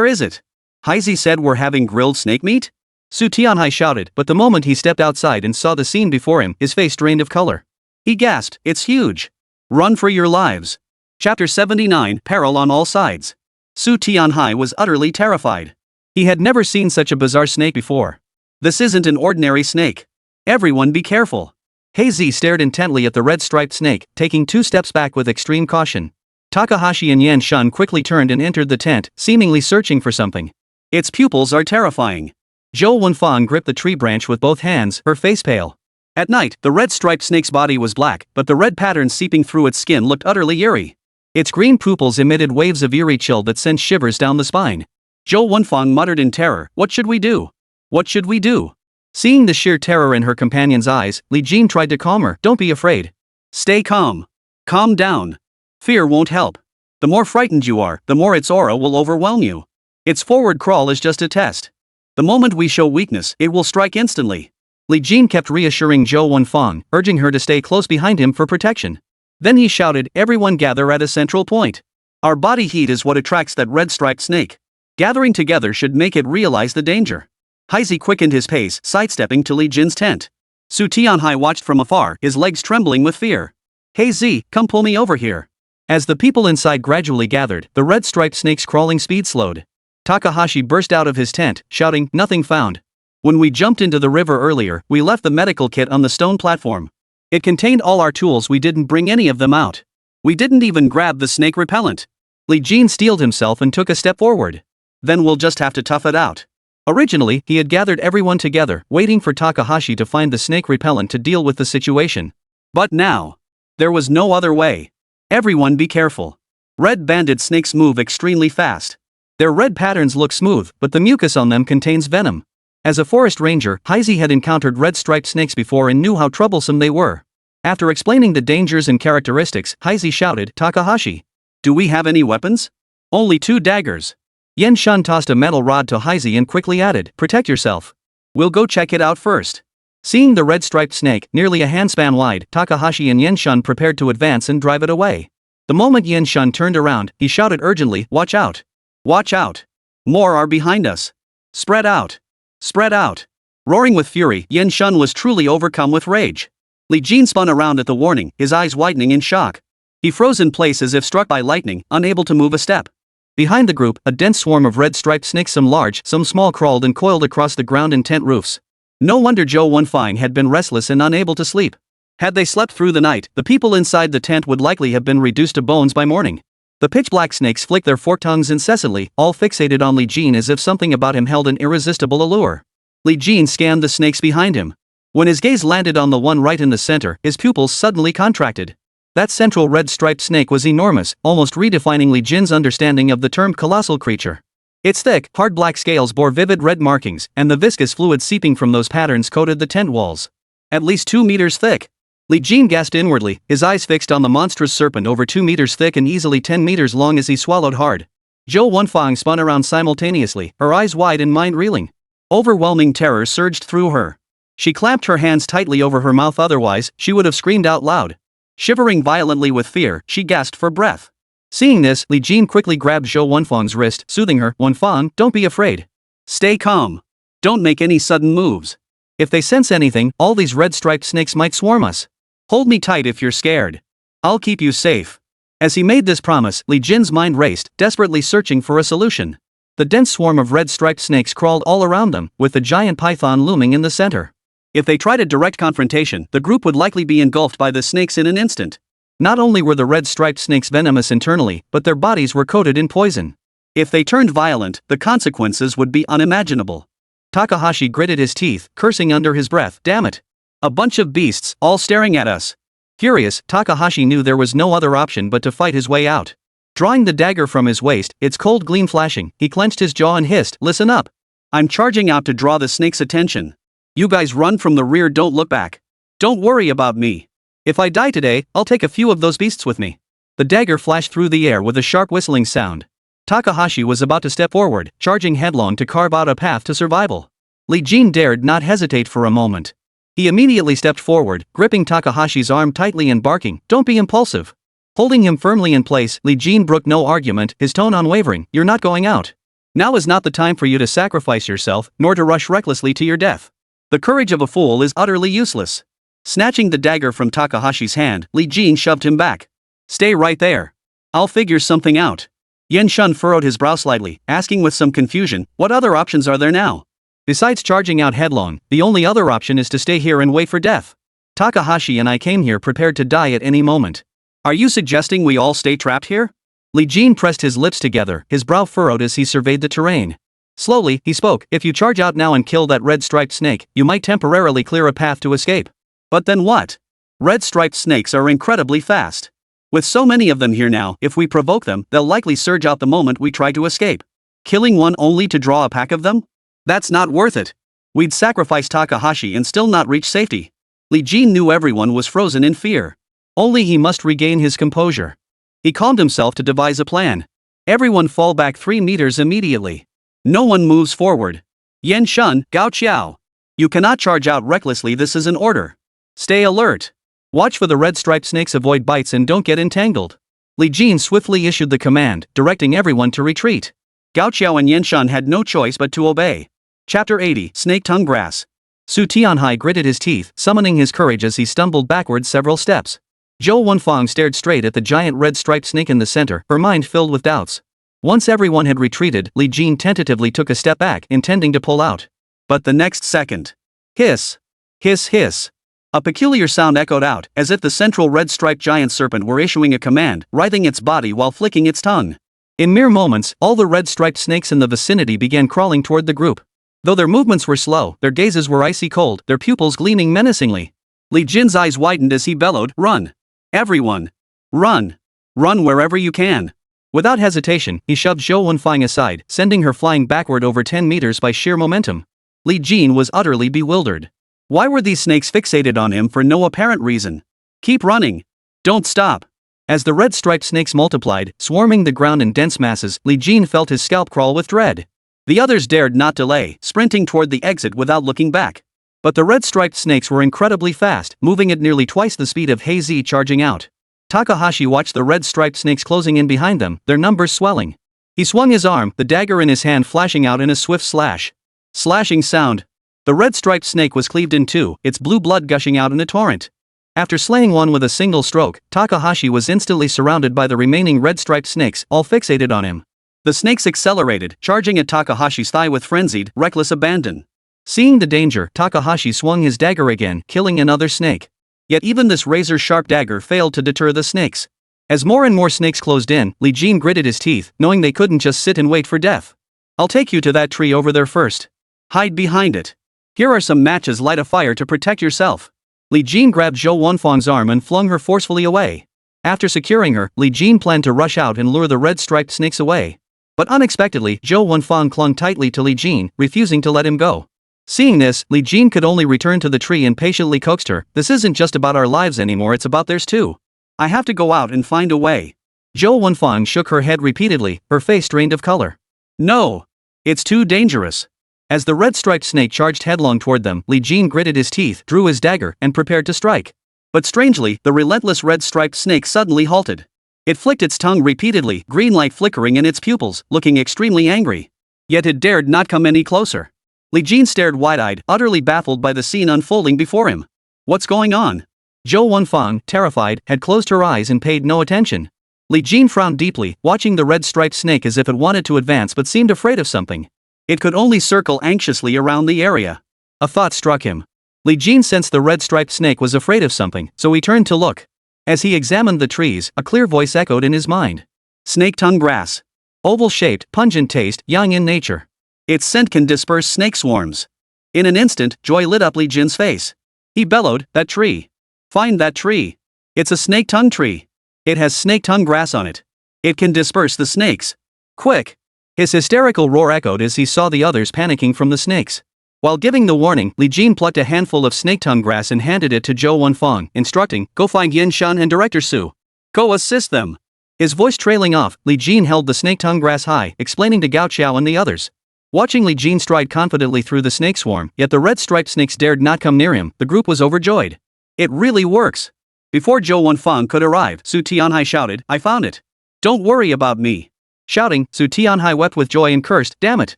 is it? Heizi said we're having grilled snake meat? Su Tianhai shouted, but the moment he stepped outside and saw the scene before him, his face drained of color. He gasped, "It's huge. Run for your lives." Chapter 79, Peril on All Sides. Su Tianhai was utterly terrified. He had never seen such a bizarre snake before. This isn't an ordinary snake. Everyone be careful. Heizi stared intently at the red-striped snake, taking 2 steps back with extreme caution. Takahashi and Yan Shan quickly turned and entered the tent, seemingly searching for something. Its pupils are terrifying. Zhou Wenfang gripped the tree branch with both hands, her face pale. At night, the red-striped snake's body was black, but the red pattern seeping through its skin looked utterly eerie. Its green pupils emitted waves of eerie chill that sent shivers down the spine. Zhou Wenfang muttered in terror, "What should we do? What should we do?" Seeing the sheer terror in her companion's eyes, Li Jin tried to calm her. "Don't be afraid. Stay calm. Calm down. Fear won't help. The more frightened you are, the more its aura will overwhelm you. Its forward crawl is just a test. The moment we show weakness, it will strike instantly." Li Jin kept reassuring Zhou Wenfang, urging her to stay close behind him for protection. Then he shouted, "Everyone gather at a central point. Our body heat is what attracts that red-striped snake. Gathering together should make it realize the danger. Haizi quickened his pace, sidestepping to Li Jin's tent. Su Tianhai watched from afar, his legs trembling with fear. Hey Z, come pull me over here. As the people inside gradually gathered, the red-striped snake's crawling speed slowed. Takahashi burst out of his tent, shouting, "Nothing found. When we jumped into the river earlier, we left the medical kit on the stone platform. It contained all our tools, we didn't bring any of them out. We didn't even grab the snake repellent." Li Jin steeled himself and took a step forward. Then we'll just have to tough it out. Originally, he had gathered everyone together, waiting for Takahashi to find the snake repellent to deal with the situation. But now, there was no other way. Everyone be careful. Red-banded snakes move extremely fast. Their red patterns look smooth, but the mucus on them contains venom. As a forest ranger, Haizi had encountered red-striped snakes before and knew how troublesome they were. After explaining the dangers and characteristics, Haizi shouted, "Takahashi, do we have any weapons?" Only 2 daggers. Yen Shun tossed a metal rod to Haizi and quickly added, "Protect yourself. We'll go check it out first." Seeing the red-striped snake, nearly a handspan wide, Takahashi and Yen Shun prepared to advance and drive it away. The moment Yen Shun turned around, he shouted urgently, "Watch out! Watch out! More are behind us! Spread out! Spread out!" Roaring with fury, Yen Shun was truly overcome with rage. Li Jin spun around at the warning, his eyes widening in shock. He froze in place as if struck by lightning, unable to move a step. Behind the group, a dense swarm of red-striped snakes, some large, some small, crawled and coiled across the ground and tent roofs. No wonder Zhou Wenfang had been restless and unable to sleep. Had they slept through the night, the people inside the tent would likely have been reduced to bones by morning. The pitch-black snakes flicked their forked tongues incessantly, all fixated on Li Jin as if something about him held an irresistible allure. Li Jin scanned the snakes behind him. When his gaze landed on the one right in the center, his pupils suddenly contracted. That central red-striped snake was enormous, almost redefining Li Jin's understanding of the term colossal creature. Its thick, hard black scales bore vivid red markings, and the viscous fluid seeping from those patterns coated the tent walls. At least 2 meters thick. Li Jin gasped inwardly, his eyes fixed on the monstrous serpent over 2 meters thick and easily 10 meters long as he swallowed hard. Zhou Wenfang spun around simultaneously, her eyes wide and mind reeling. Overwhelming terror surged through her. She clamped her hands tightly over her mouth, otherwise, she would have screamed out loud. Shivering violently with fear, she gasped for breath. Seeing this, Li Jin quickly grabbed Zhou Wenfang's wrist, soothing her, "Wenfang, don't be afraid. Stay calm. Don't make any sudden moves. If they sense anything, all these red-striped snakes might swarm us. Hold me tight if you're scared. I'll keep you safe." As he made this promise, Li Jin's mind raced, desperately searching for a solution. The dense swarm of red-striped snakes crawled all around them, with the giant python looming in the center. If they tried a direct confrontation, the group would likely be engulfed by the snakes in an instant. Not only were the red-striped snakes venomous internally, but their bodies were coated in poison. If they turned violent, the consequences would be unimaginable. Takahashi gritted his teeth, cursing under his breath, "Damn it! A bunch of beasts, all staring at us." Furious, Takahashi knew there was no other option but to fight his way out. Drawing the dagger from his waist, its cold gleam flashing, he clenched his jaw and hissed, "Listen up! I'm charging out to draw the snake's attention. You guys run from the rear, don't look back. Don't worry about me. If I die today, I'll take a few of those beasts with me." The dagger flashed through the air with a sharp whistling sound. Takahashi was about to step forward, charging headlong to carve out a path to survival. Li Jin dared not hesitate for a moment. He immediately stepped forward, gripping Takahashi's arm tightly and barking, "Don't be impulsive." Holding him firmly in place, Li Jin brooked no argument, his tone unwavering, "You're not going out. Now is not the time for you to sacrifice yourself, nor to rush recklessly to your death. The courage of a fool is utterly useless." Snatching the dagger from Takahashi's hand, Li Jin shoved him back. "Stay right there. I'll figure something out." Yen Shun furrowed his brow slightly, asking with some confusion, "What other options are there now?" "Besides charging out headlong, the only other option is to stay here and wait for death. Takahashi and I came here prepared to die at any moment." "Are you suggesting we all stay trapped here?" Li Jin pressed his lips together, his brow furrowed as he surveyed the terrain. Slowly, he spoke, "If you charge out now and kill that red-striped snake, you might temporarily clear a path to escape. But then what? Red-striped snakes are incredibly fast. With so many of them here now, if we provoke them, they'll likely surge out the moment we try to escape. Killing one only to draw a pack of them? That's not worth it. We'd sacrifice Takahashi and still not reach safety." Li Jin knew everyone was frozen in fear. Only he must regain his composure. He calmed himself to devise a plan. "Everyone fall back 3 meters immediately. No one moves forward. Yen Shun, Gao Qiao. You cannot charge out recklessly, this is an order. Stay alert. Watch for the red-striped snakes, avoid bites and don't get entangled. Li Jin swiftly issued the command, directing everyone to retreat. Gao Qiao and Yenshan had no choice but to obey. Chapter 80, Snake Tongue Grass. Su Tianhai gritted his teeth, summoning his courage as he stumbled backward several steps. Zhou Wenfang stared straight at the giant red-striped snake in the center, her mind filled with doubts. Once everyone had retreated, Li Jin tentatively took a step back, intending to pull out. But the next second. Hiss! Hiss hiss! A peculiar sound echoed out, as if the central red-striped giant serpent were issuing a command, writhing its body while flicking its tongue. In mere moments, all the red-striped snakes in the vicinity began crawling toward the group. Though their movements were slow, their gazes were icy cold, their pupils gleaming menacingly. Li Jin's eyes widened as he bellowed, "Run! Everyone! Run! Run wherever you can!" Without hesitation, he shoved Zhou Wenfang aside, sending her flying backward over 10 meters by sheer momentum. Li Jin was utterly bewildered. Why were these snakes fixated on him for no apparent reason? Keep running! Don't stop! As the red-striped snakes multiplied, swarming the ground in dense masses, Li Jin felt his scalp crawl with dread. The others dared not delay, sprinting toward the exit without looking back. But the red-striped snakes were incredibly fast, moving at nearly twice the speed of Hazy charging out. Takahashi watched the red-striped snakes closing in behind them, their numbers swelling. He swung his arm, the dagger in his hand flashing out in a swift slash. Slashing sound. The red-striped snake was cleaved in two, its blue blood gushing out in a torrent. After slaying one with a single stroke, Takahashi was instantly surrounded by the remaining red-striped snakes, all fixated on him. The snakes accelerated, charging at Takahashi's thigh with frenzied, reckless abandon. Seeing the danger, Takahashi swung his dagger again, killing another snake. Yet even this razor-sharp dagger failed to deter the snakes. As more and more snakes closed in, Li Jin gritted his teeth, knowing they couldn't just sit and wait for death. "I'll take you to that tree over there first. Hide behind it. Here are some matches, light a fire to protect yourself." Li Jin grabbed Zhou Wenfang's arm and flung her forcefully away. After securing her, Li Jin planned to rush out and lure the red-striped snakes away. But unexpectedly, Zhou Wenfang clung tightly to Li Jin, refusing to let him go. Seeing this, Li Jin could only return to the tree and patiently coaxed her, "This isn't just about our lives anymore, it's about theirs too. I have to go out and find a way." Zhou Wenfang shook her head repeatedly, her face drained of color. "No. It's too dangerous." As the red-striped snake charged headlong toward them, Li Jin gritted his teeth, drew his dagger, and prepared to strike. But strangely, the relentless red-striped snake suddenly halted. It flicked its tongue repeatedly, green light flickering in its pupils, looking extremely angry. Yet it dared not come any closer. Li Jin stared wide-eyed, utterly baffled by the scene unfolding before him. What's going on? Zhou Wenfang, terrified, had closed her eyes and paid no attention. Li Jin frowned deeply, watching the red-striped snake as if it wanted to advance but seemed afraid of something. It could only circle anxiously around the area. A thought struck him. Li Jin sensed the red-striped snake was afraid of something, so he turned to look. As he examined the trees, a clear voice echoed in his mind. Snake tongue grass. Oval-shaped, pungent taste, young in nature. Its scent can disperse snake swarms. In an instant, joy lit up Li Jin's face. He bellowed, "That tree. Find that tree. It's a snake tongue tree. It has snake tongue grass on it. It can disperse the snakes. Quick!" His hysterical roar echoed as he saw the others panicking from the snakes. While giving the warning, Li Jin plucked a handful of snake tongue grass and handed it to Zhou Wenfang, instructing, "Go find Yenshan and Director Su. Go assist them." His voice trailing off, Li Jin held the snake tongue grass high, explaining to Gao Qiao and the others. Watching Li Jin stride confidently through the snake swarm, yet the red-striped snakes dared not come near him, the group was overjoyed. "It really works." Before Zhou Wenfang could arrive, Su Tianhai shouted, "I found it. Don't worry about me." Shouting, Su Tianhai wept with joy and cursed, "Damn it.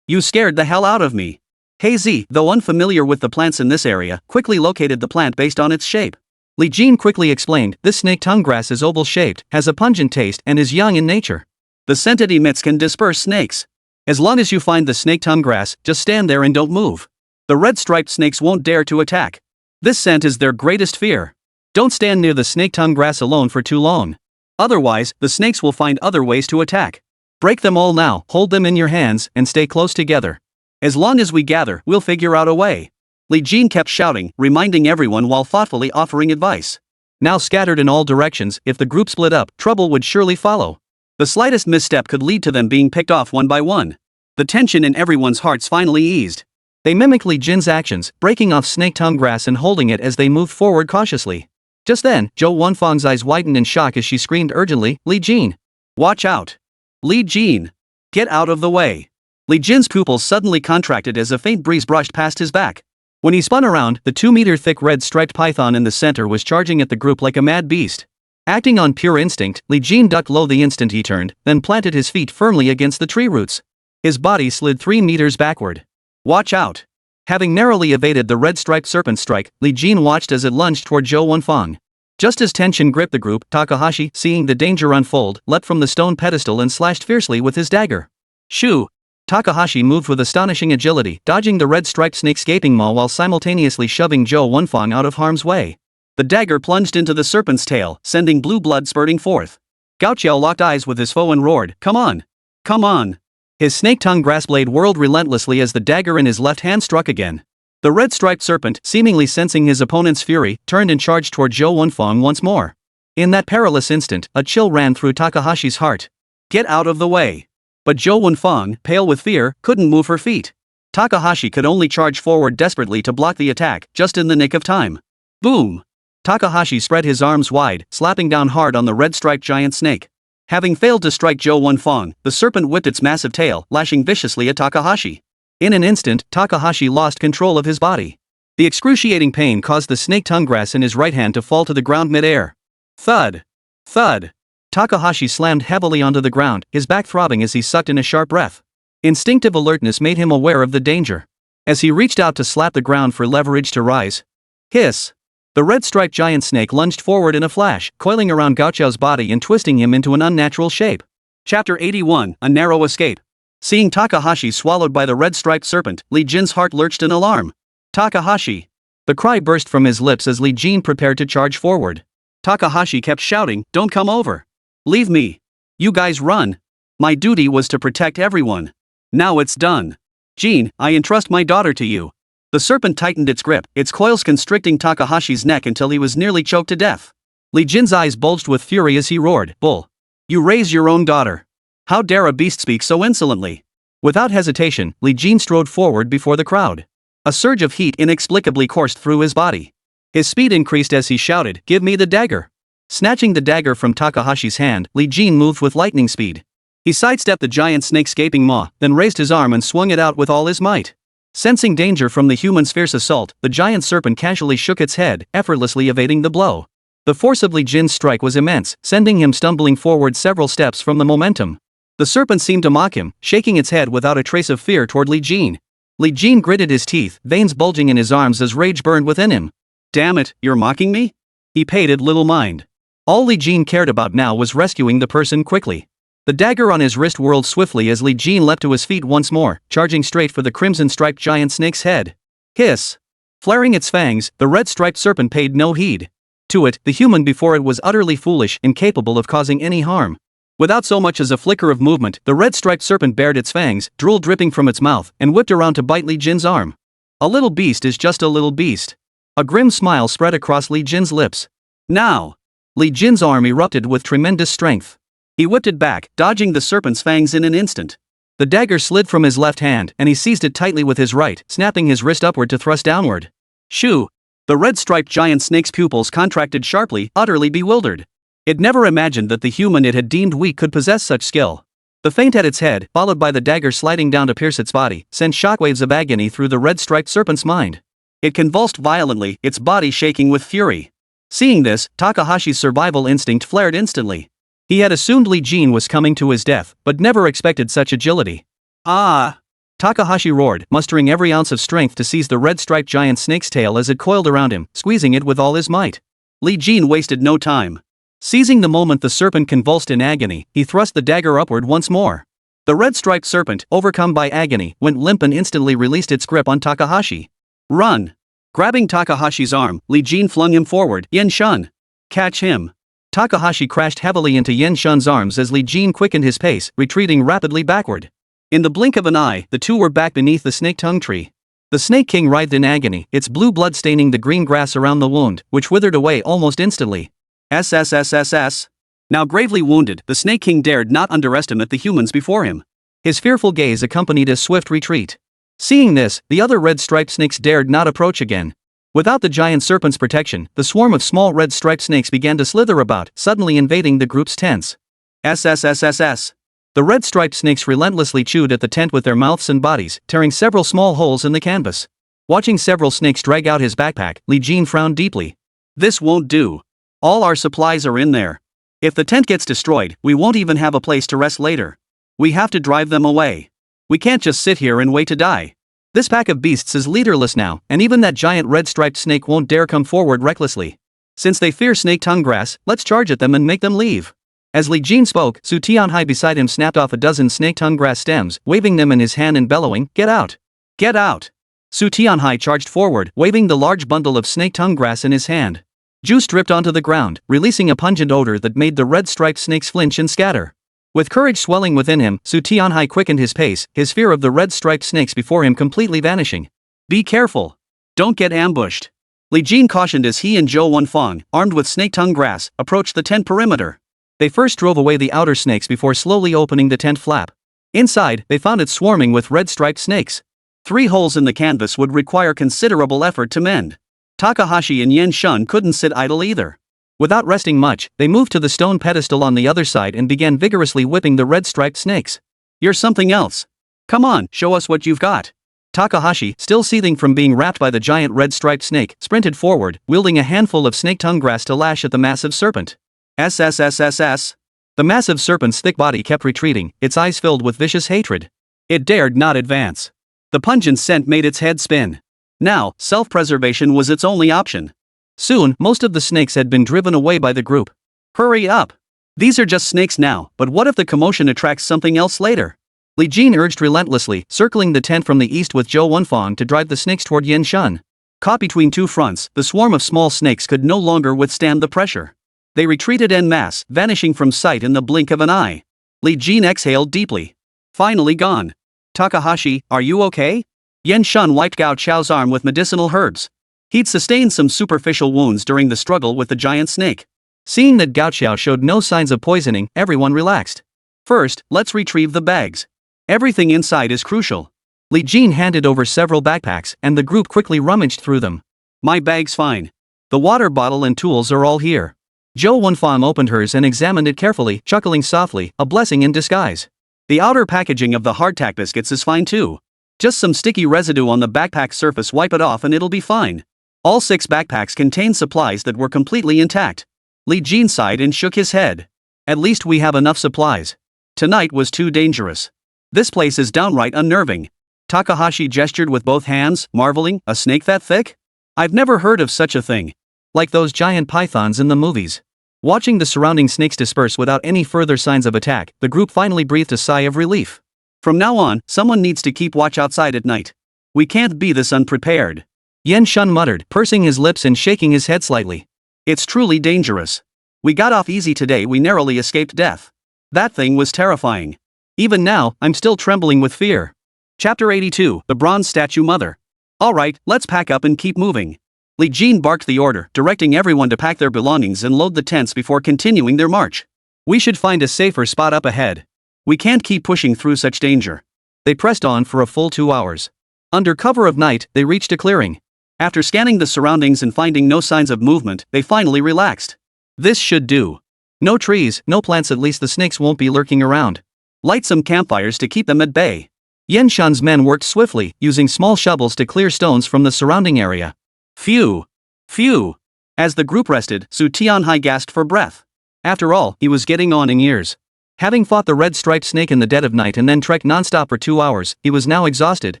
You scared the hell out of me." Hazy, though unfamiliar with the plants in this area, quickly located the plant based on its shape. Li Jin quickly explained, "This snake tongue grass is oval-shaped, has a pungent taste, and is young in nature. The scent it emits can disperse snakes. As long as you find the snake tongue grass, just stand there and don't move. The red-striped snakes won't dare to attack. This scent is their greatest fear. Don't stand near the snake tongue grass alone for too long. Otherwise, the snakes will find other ways to attack. Break them all now, hold them in your hands, and stay close together. As long as we gather, we'll figure out a way." Li Jin kept shouting, reminding everyone while thoughtfully offering advice. Now scattered in all directions, if the group split up, trouble would surely follow. The slightest misstep could lead to them being picked off one by one. The tension in everyone's hearts finally eased. They mimicked Li Jin's actions, breaking off snake tongue grass and holding it as they moved forward cautiously. Just then, Zhou Wenfang's eyes widened in shock as she screamed urgently, "Li Jin! Watch out! Li Jin! Get out of the way!" Li Jin's pupils suddenly contracted as a faint breeze brushed past his back. When he spun around, the 2-meter-thick red-striped python in the center was charging at the group like a mad beast. Acting on pure instinct, Li Jin ducked low the instant he turned, then planted his feet firmly against the tree roots. His body slid 3 meters backward. Watch out! Having narrowly evaded the red-striped serpent strike, Li Jin watched as it lunged toward Zhou Wenfang. Just as tension gripped the group, Takahashi, seeing the danger unfold, leapt from the stone pedestal and slashed fiercely with his dagger. Shoo! Takahashi moved with astonishing agility, dodging the red-striped snake's gaping maw while simultaneously shoving Zhou Wenfang out of harm's way. The dagger plunged into the serpent's tail, sending blue blood spurting forth. Gao Qiao locked eyes with his foe and roared, "Come on! Come on!" His snake-tongue grass blade whirled relentlessly as the dagger in his left hand struck again. The red-striped serpent, seemingly sensing his opponent's fury, turned and charged toward Zhou Wenfang once more. In that perilous instant, a chill ran through Takahashi's heart. Get out of the way! But Zhou Wenfang, pale with fear, couldn't move her feet. Takahashi could only charge forward desperately to block the attack, just in the nick of time. Boom! Takahashi spread his arms wide, slapping down hard on the red-striped giant snake. Having failed to strike Zhou Wenfang, the serpent whipped its massive tail, lashing viciously at Takahashi. In an instant, Takahashi lost control of his body. The excruciating pain caused the snake tongue grass in his right hand to fall to the ground mid-air. Thud! Thud! Takahashi slammed heavily onto the ground, his back throbbing as he sucked in a sharp breath. Instinctive alertness made him aware of the danger. As he reached out to slap the ground for leverage to rise. Hiss! The red-striped giant snake lunged forward in a flash, coiling around Gao Qiao's body and twisting him into an unnatural shape. Chapter 81, A Narrow Escape. Seeing Takahashi swallowed by the red-striped serpent, Li Jin's heart lurched in alarm. Takahashi! The cry burst from his lips as Li Jin prepared to charge forward. Takahashi kept shouting, "Don't come over! Leave me! You guys run! My duty was to protect everyone. Now it's done. Jin, I entrust my daughter to you." The serpent tightened its grip, its coils constricting Takahashi's neck until he was nearly choked to death. Li Jin's eyes bulged with fury as he roared, "Bull! You raise your own daughter! How dare a beast speak so insolently?" Without hesitation, Li Jin strode forward before the crowd. A surge of heat inexplicably coursed through his body. His speed increased as he shouted, "Give me the dagger!" Snatching the dagger from Takahashi's hand, Li Jin moved with lightning speed. He sidestepped the giant snake's gaping maw, then raised his arm and swung it out with all his might. Sensing danger from the human's fierce assault, the giant serpent casually shook its head, effortlessly evading the blow. The force of Li Jin's strike was immense, sending him stumbling forward several steps from the momentum. The serpent seemed to mock him, shaking its head without a trace of fear toward Li Jin. Li Jin gritted his teeth, veins bulging in his arms as rage burned within him. "Damn it, you're mocking me?" He paid it little mind. All Li Jin cared about now was rescuing the person quickly. The dagger on his wrist whirled swiftly as Li Jin leapt to his feet once more, charging straight for the crimson-striped giant snake's head. Hiss! Flaring its fangs, the red-striped serpent paid no heed. To it, the human before it was utterly foolish, incapable of causing any harm. Without so much as a flicker of movement, the red-striped serpent bared its fangs, drool dripping from its mouth, and whipped around to bite Li Jin's arm. A little beast is just a little beast. A grim smile spread across Li Jin's lips. Now! Li Jin's arm erupted with tremendous strength. He whipped it back, dodging the serpent's fangs in an instant. The dagger slid from his left hand, and he seized it tightly with his right, snapping his wrist upward to thrust downward. Shoo! The red-striped giant snake's pupils contracted sharply, utterly bewildered. It never imagined that the human it had deemed weak could possess such skill. The feint at its head, followed by the dagger sliding down to pierce its body, sent shockwaves of agony through the red-striped serpent's mind. It convulsed violently, its body shaking with fury. Seeing this, Takahashi's survival instinct flared instantly. He had assumed Li Jin was coming to his death, but never expected such agility. Ah! Takahashi roared, mustering every ounce of strength to seize the red-striped giant snake's tail as it coiled around him, squeezing it with all his might. Li Jin wasted no time. Seizing the moment the serpent convulsed in agony, he thrust the dagger upward once more. The red-striped serpent, overcome by agony, went limp and instantly released its grip on Takahashi. Run! Grabbing Takahashi's arm, Li Jin flung him forward. Yen Shun! Catch him! Takahashi crashed heavily into Yen Shun's arms as Li Jin quickened his pace, retreating rapidly backward. In the blink of an eye, the two were back beneath the snake-tongue tree. The Snake King writhed in agony, its blue blood staining the green grass around the wound, which withered away almost instantly. SSS. Now gravely wounded, the Snake King dared not underestimate the humans before him. His fearful gaze accompanied a swift retreat. Seeing this, the other red-striped snakes dared not approach again. Without the giant serpent's protection, the swarm of small red-striped snakes began to slither about, suddenly invading the group's tents. SSS. The red-striped snakes relentlessly chewed at the tent with their mouths and bodies, tearing several small holes in the canvas. Watching several snakes drag out his backpack, Li Jin frowned deeply. This won't do. All our supplies are in there. If the tent gets destroyed, we won't even have a place to rest later. We have to drive them away. We can't just sit here and wait to die. This pack of beasts is leaderless now, and even that giant red-striped snake won't dare come forward recklessly. Since they fear snake-tongue grass, let's charge at them and make them leave. As Li Jin spoke, Su Tianhai beside him snapped off a dozen snake-tongue grass stems, waving them in his hand and bellowing, "Get out! Get out!" Su Tianhai charged forward, waving the large bundle of snake-tongue grass in his hand. Juice dripped onto the ground, releasing a pungent odor that made the red-striped snakes flinch and scatter. With courage swelling within him, Su Tianhai quickened his pace, his fear of the red-striped snakes before him completely vanishing. "Be careful! Don't get ambushed!" Li Jin cautioned as he and Zhou Wenfang, armed with snake-tongue grass, approached the tent perimeter. They first drove away the outer snakes before slowly opening the tent flap. Inside, they found it swarming with red-striped snakes. 3 holes in the canvas would require considerable effort to mend. Takahashi and Yen Shun couldn't sit idle either. Without resting much, they moved to the stone pedestal on the other side and began vigorously whipping the red-striped snakes. "You're something else. Come on, show us what you've got." Takahashi, still seething from being wrapped by the giant red-striped snake, sprinted forward, wielding a handful of snake-tongue grass to lash at the massive serpent. SSS. The massive serpent's thick body kept retreating, its eyes filled with vicious hatred. It dared not advance. The pungent scent made its head spin. Now, self-preservation was its only option. Soon, most of the snakes had been driven away by the group. "Hurry up! These are just snakes now, but what if the commotion attracts something else later?" Li Jin urged relentlessly, circling the tent from the east with Zhou Wenfang to drive the snakes toward Yen Shun. Caught between 2 fronts, the swarm of small snakes could no longer withstand the pressure. They retreated en masse, vanishing from sight in the blink of an eye. Li Jin exhaled deeply. Finally gone. "Takahashi, are you okay?" Yen Shun wiped Gao Chao's arm with medicinal herbs. He'd sustained some superficial wounds during the struggle with the giant snake. Seeing that Gao Chao showed no signs of poisoning, everyone relaxed. "First, let's retrieve the bags. Everything inside is crucial." Li Jin handed over several backpacks, and the group quickly rummaged through them. "My bag's fine. The water bottle and tools are all here." Zhou Wenfang opened hers and examined it carefully, chuckling softly, a blessing in disguise. "The outer packaging of the hardtack biscuits is fine too. Just some sticky residue on the backpack surface, wipe it off and it'll be fine." All 6 backpacks contained supplies that were completely intact. Li Jin sighed and shook his head. "At least we have enough supplies. Tonight was too dangerous. This place is downright unnerving." Takahashi gestured with both hands, marveling, "A snake that thick? I've never heard of such a thing." Like those giant pythons in the movies. Watching the surrounding snakes disperse without any further signs of attack, the group finally breathed a sigh of relief. "From now on, someone needs to keep watch outside at night. We can't be this unprepared." Yen Shun muttered, pursing his lips and shaking his head slightly. "It's truly dangerous. We got off easy today, we narrowly escaped death. That thing was terrifying. Even now, I'm still trembling with fear." Chapter 82, The Bronze Statue Mother. "Alright, let's pack up and keep moving." Li Jin barked the order, directing everyone to pack their belongings and load the tents before continuing their march. "We should find a safer spot up ahead. We can't keep pushing through such danger." They pressed on for a full 2 hours. Under cover of night, they reached a clearing. After scanning the surroundings and finding no signs of movement, they finally relaxed. This should do. No trees, no plants, at least the snakes won't be lurking around. Light some campfires to keep them at bay. Yen Shun's men worked swiftly, using small shovels to clear stones from the surrounding area. Phew! Phew! As the group rested, Su Tianhai gasped for breath. After all, he was getting on in years. Having fought the red-striped snake in the dead of night and then trekked non-stop for 2 hours, he was now exhausted,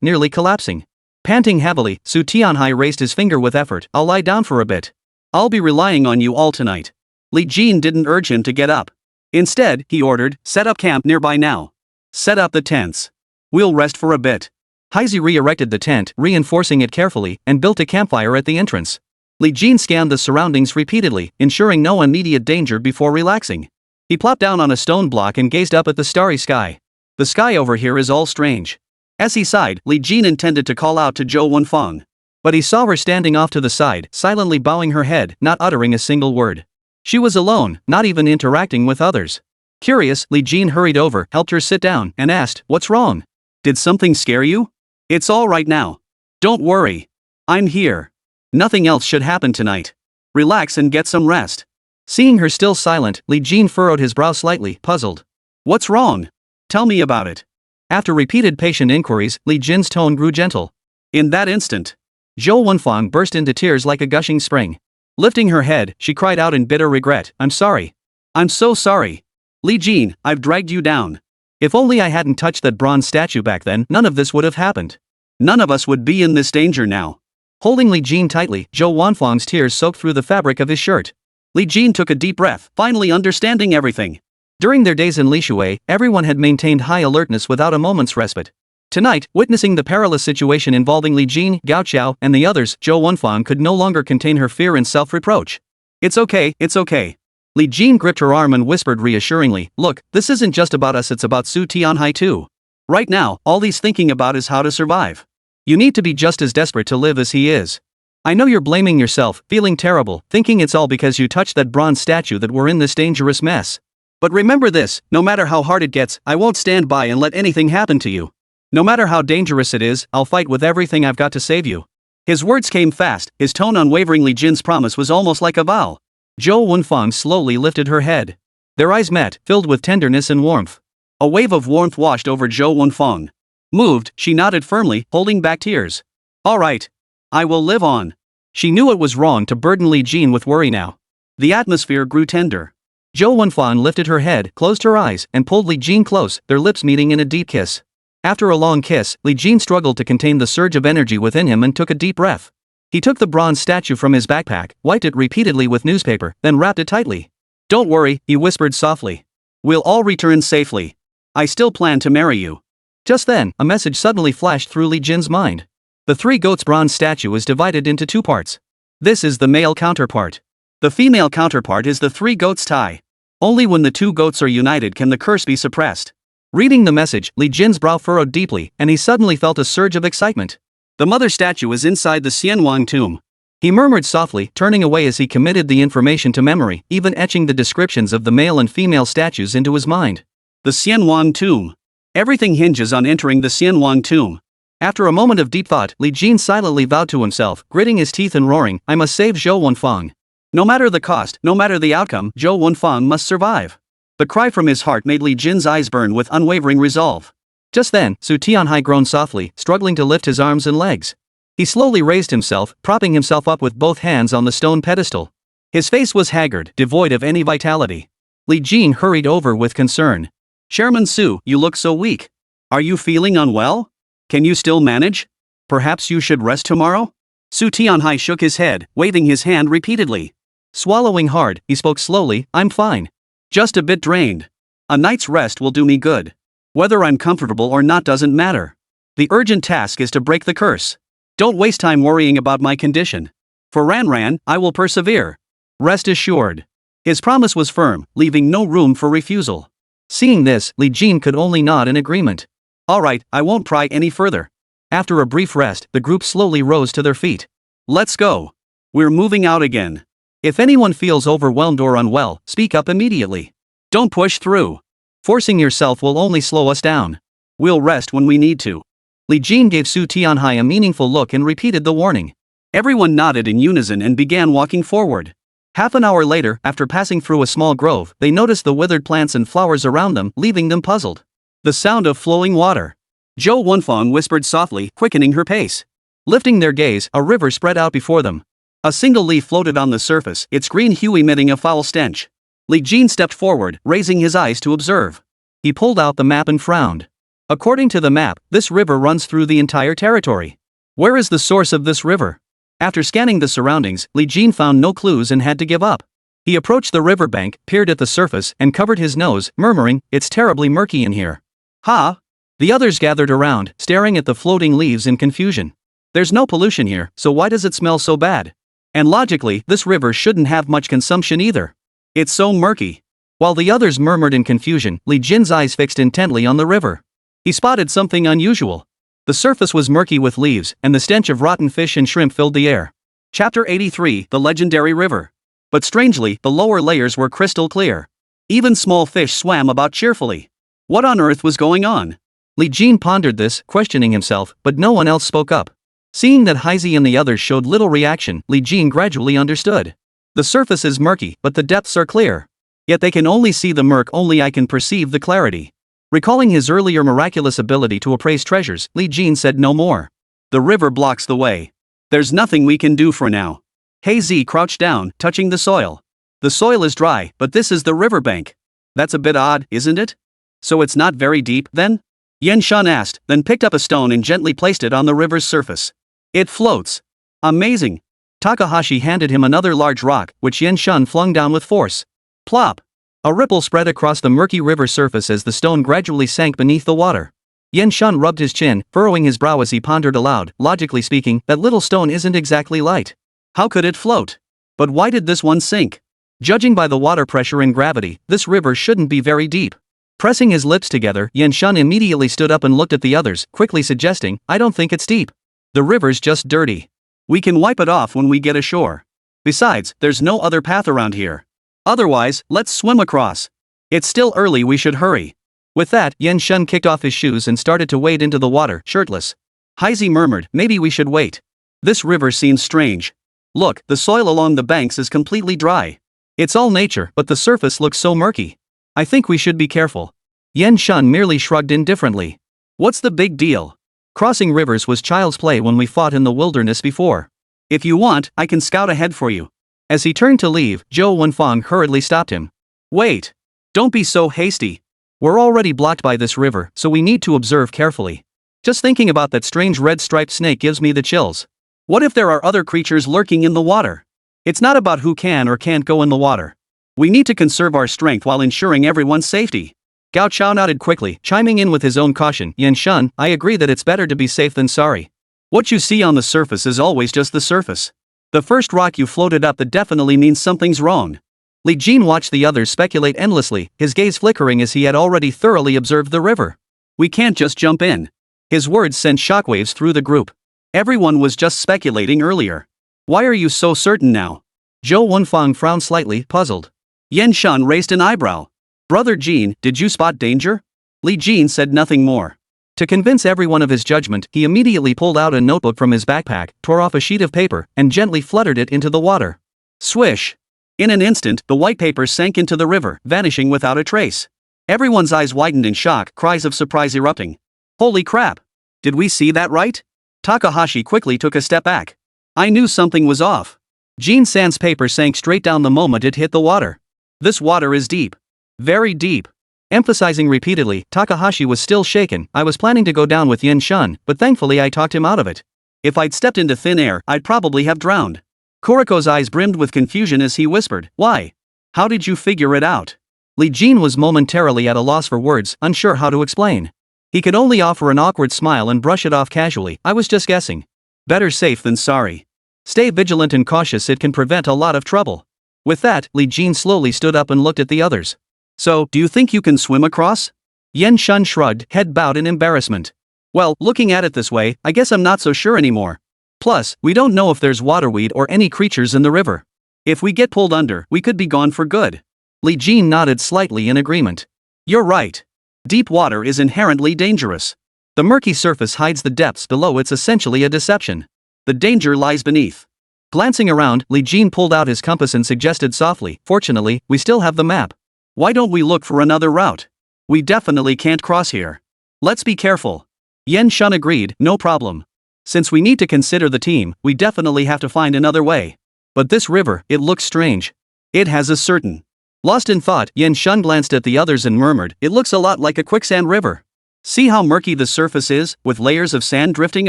nearly collapsing. Panting heavily, Su Tianhai raised his finger with effort. "I'll lie down for a bit. I'll be relying on you all tonight." Li Jin didn't urge him to get up. Instead, he ordered, "Set up camp nearby now. Set up the tents. We'll rest for a bit." Heisei re-erected the tent, reinforcing it carefully, and built a campfire at the entrance. Li Jin scanned the surroundings repeatedly, ensuring no immediate danger before relaxing. He plopped down on a stone block and gazed up at the starry sky. "The sky over here is all strange." As he sighed, Li Jin intended to call out to Zhou Wenfang. But he saw her standing off to the side, silently bowing her head, not uttering a single word. She was alone, not even interacting with others. Curious, Li Jin hurried over, helped her sit down, and asked, "What's wrong? Did something scare you?" "It's all right now. Don't worry. I'm here. Nothing else should happen tonight. Relax and get some rest." Seeing her still silent, Li Jin furrowed his brow slightly, puzzled. "What's wrong? Tell me about it." After repeated patient inquiries, Li Jin's tone grew gentle. In that instant, Zhou Wenfang burst into tears like a gushing spring. Lifting her head, she cried out in bitter regret, "I'm sorry. I'm so sorry. Li Jin, I've dragged you down. If only I hadn't touched that bronze statue back then, none of this would have happened. None of us would be in this danger now." Holding Li Jin tightly, Zhou Wanfang's tears soaked through the fabric of his shirt. Li Jin took a deep breath, finally understanding everything. During their days in Lishui, everyone had maintained high alertness without a moment's respite. Tonight, witnessing the perilous situation involving Li Jin, Gao Qiao, and the others, Zhou Wanfang could no longer contain her fear and self-reproach. It's okay, it's okay. Li Jin gripped her arm and whispered reassuringly, "Look, this isn't just about us, it's about Su Tianhai too. Right now, all he's thinking about is how to survive. You need to be just as desperate to live as he is. I know you're blaming yourself, feeling terrible, thinking it's all because you touched that bronze statue that we're in this dangerous mess. But remember this, no matter how hard it gets, I won't stand by and let anything happen to you. No matter how dangerous it is, I'll fight with everything I've got to save you." His words came fast, his tone unwavering. Li Jin's promise was almost like a vow. Zhou Wanfang slowly lifted her head. Their eyes met, filled with tenderness and warmth. A wave of warmth washed over Zhou Wanfang. Moved, she nodded firmly, holding back tears. "All right. I will live on." She knew it was wrong to burden Li Jin with worry now. The atmosphere grew tender. Zhou Wanfang lifted her head, closed her eyes, and pulled Li Jin close, their lips meeting in a deep kiss. After a long kiss, Li Jin struggled to contain the surge of energy within him and took a deep breath. He took the bronze statue from his backpack, wiped it repeatedly with newspaper, then wrapped it tightly. "Don't worry," he whispered softly. "We'll all return safely. I still plan to marry you." Just then, a message suddenly flashed through Li Jin's mind. The three goats bronze statue is divided into two parts. This is the male counterpart. The female counterpart is the three goats tie. Only when the two goats are united can the curse be suppressed. Reading the message, Li Jin's brow furrowed deeply, and he suddenly felt a surge of excitement. The mother statue is inside the Xianwang tomb. He murmured softly, turning away as he committed the information to memory, even etching the descriptions of the male and female statues into his mind. The Xianwang tomb. Everything hinges on entering the Xianwang tomb. After a moment of deep thought, Li Jin silently vowed to himself, gritting his teeth and roaring, "I must save Zhou Wanfang. No matter the cost, no matter the outcome, Zhou Wanfang must survive." The cry from his heart made Li Jin's eyes burn with unwavering resolve. Just then, Su Tianhai groaned softly, struggling to lift his arms and legs. He slowly raised himself, propping himself up with both hands on the stone pedestal. His face was haggard, devoid of any vitality. Li Jin hurried over with concern. "Chairman Su, you look so weak. Are you feeling unwell? Can you still manage? Perhaps you should rest tomorrow?" Su Tianhai shook his head, waving his hand repeatedly. Swallowing hard, he spoke slowly, "I'm fine. Just a bit drained. A night's rest will do me good. Whether I'm comfortable or not doesn't matter. The urgent task is to break the curse. Don't waste time worrying about my condition. For Ran, I will persevere. Rest assured." His promise was firm, leaving no room for refusal. Seeing this, Li Jin could only nod in agreement. "All right, I won't pry any further." After a brief rest, the group slowly rose to their feet. "Let's go. We're moving out again. If anyone feels overwhelmed or unwell, speak up immediately. Don't push through. Forcing yourself will only slow us down. We'll rest when we need to." Li Jin gave Su Tianhai a meaningful look and repeated the warning. Everyone nodded in unison and began walking forward. Half an hour later, after passing through a small grove, they noticed the withered plants and flowers around them, leaving them puzzled. The sound of flowing water. Zhou Wanfang whispered softly, quickening her pace. Lifting their gaze, a river spread out before them. A single leaf floated on the surface, its green hue emitting a foul stench. Li Jin stepped forward, raising his eyes to observe. He pulled out the map and frowned. According to the map, this river runs through the entire territory. Where is the source of this river? After scanning the surroundings, Li Jin found no clues and had to give up. He approached the riverbank, peered at the surface, and covered his nose, murmuring, "It's terribly murky in here." "Ha!" The others gathered around, staring at the floating leaves in confusion. "There's no pollution here, so why does it smell so bad? And logically, this river shouldn't have much consumption either. It's so murky." While the others murmured in confusion, Li Jin's eyes fixed intently on the river. He spotted something unusual. The surface was murky with leaves, and the stench of rotten fish and shrimp filled the air. Chapter 83, The Legendary River. But strangely, the lower layers were crystal clear. Even small fish swam about cheerfully. What on earth was going on? Li Jin pondered this, questioning himself, but no one else spoke up. Seeing that Heizhi and the others showed little reaction, Li Jin gradually understood. The surface is murky, but the depths are clear. Yet they can only see the murk, only I can perceive the clarity. Recalling his earlier miraculous ability to appraise treasures, Li Jin said no more. The river blocks the way. There's nothing we can do for now. Hazy crouched down, touching the soil. The soil is dry, but this is the riverbank. That's a bit odd, isn't it? So it's not very deep, then? Yen Shun asked, then picked up a stone and gently placed it on the river's surface. It floats. Amazing. Takahashi handed him another large rock, which Yen Shun flung down with force. Plop! A ripple spread across the murky river surface as the stone gradually sank beneath the water. Yen Shun rubbed his chin, furrowing his brow as he pondered aloud. Logically speaking, that little stone isn't exactly light. How could it float? But why did this one sink? Judging by the water pressure and gravity, this river shouldn't be very deep. Pressing his lips together, Yen Shun immediately stood up and looked at the others, quickly suggesting, I don't think it's deep. The river's just dirty. We can wipe it off when we get ashore. Besides, there's no other path around here. Otherwise, let's swim across. It's still early, we should hurry. With that, Yen Shun kicked off his shoes and started to wade into the water, shirtless. Hazy murmured, maybe we should wait. This river seems strange. Look, the soil along the banks is completely dry. It's all nature, but the surface looks so murky. I think we should be careful. Yen Shun merely shrugged indifferently. What's the big deal? Crossing rivers was child's play when we fought in the wilderness before. If you want, I can scout ahead for you. As he turned to leave, Zhou Wenfang hurriedly stopped him. Wait. Don't be so hasty. We're already blocked by this river, so we need to observe carefully. Just thinking about that strange red-striped snake gives me the chills. What if there are other creatures lurking in the water? It's not about who can or can't go in the water. We need to conserve our strength while ensuring everyone's safety. Gao Chao nodded quickly, chiming in with his own caution. Yen Shun, I agree that it's better to be safe than sorry. What you see on the surface is always just the surface. The first rock you floated up that definitely means something's wrong. Li Jin watched the others speculate endlessly, his gaze flickering as he had already thoroughly observed the river. We can't just jump in. His words sent shockwaves through the group. Everyone was just speculating earlier. Why are you so certain now? Zhou Wenfang frowned slightly, puzzled. Yen Shun raised an eyebrow. Brother Jin, did you spot danger? Li Jin said nothing more. To convince everyone of his judgment, he immediately pulled out a notebook from his backpack, tore off a sheet of paper, and gently fluttered it into the water. Swish! In an instant, the white paper sank into the river, vanishing without a trace. Everyone's eyes widened in shock, cries of surprise erupting. Holy crap! Did we see that right? Takahashi quickly took a step back. I knew something was off. Jin-san's paper sank straight down the moment it hit the water. This water is deep. Very deep. Emphasizing repeatedly, Takahashi was still shaken. I was planning to go down with Yen Shun, but thankfully I talked him out of it. If I'd stepped into thin air, I'd probably have drowned. Kuriko's eyes brimmed with confusion as he whispered, why? How did you figure it out? Li Jin was momentarily at a loss for words, unsure how to explain. He could only offer an awkward smile and brush it off casually. I was just guessing. Better safe than sorry. Stay vigilant and cautious, it can prevent a lot of trouble. With that, Li Jin slowly stood up and looked at the others. So, do you think you can swim across? Yen Shun shrugged, head bowed in embarrassment. Well, looking at it this way, I guess I'm not so sure anymore. Plus, we don't know if there's waterweed or any creatures in the river. If we get pulled under, we could be gone for good. Li Jin nodded slightly in agreement. You're right. Deep water is inherently dangerous. The murky surface hides the depths below, it's essentially a deception. The danger lies beneath. Glancing around, Li Jin pulled out his compass and suggested softly, fortunately, we still have the map. Why don't we look for another route? We definitely can't cross here. Let's be careful. Yen Shun agreed, no problem. Since we need to consider the team, we definitely have to find another way. But this river, it looks strange. It has a certain. Lost in thought, Yen Shun glanced at the others and murmured, it looks a lot like a quicksand river. See how murky the surface is, with layers of sand drifting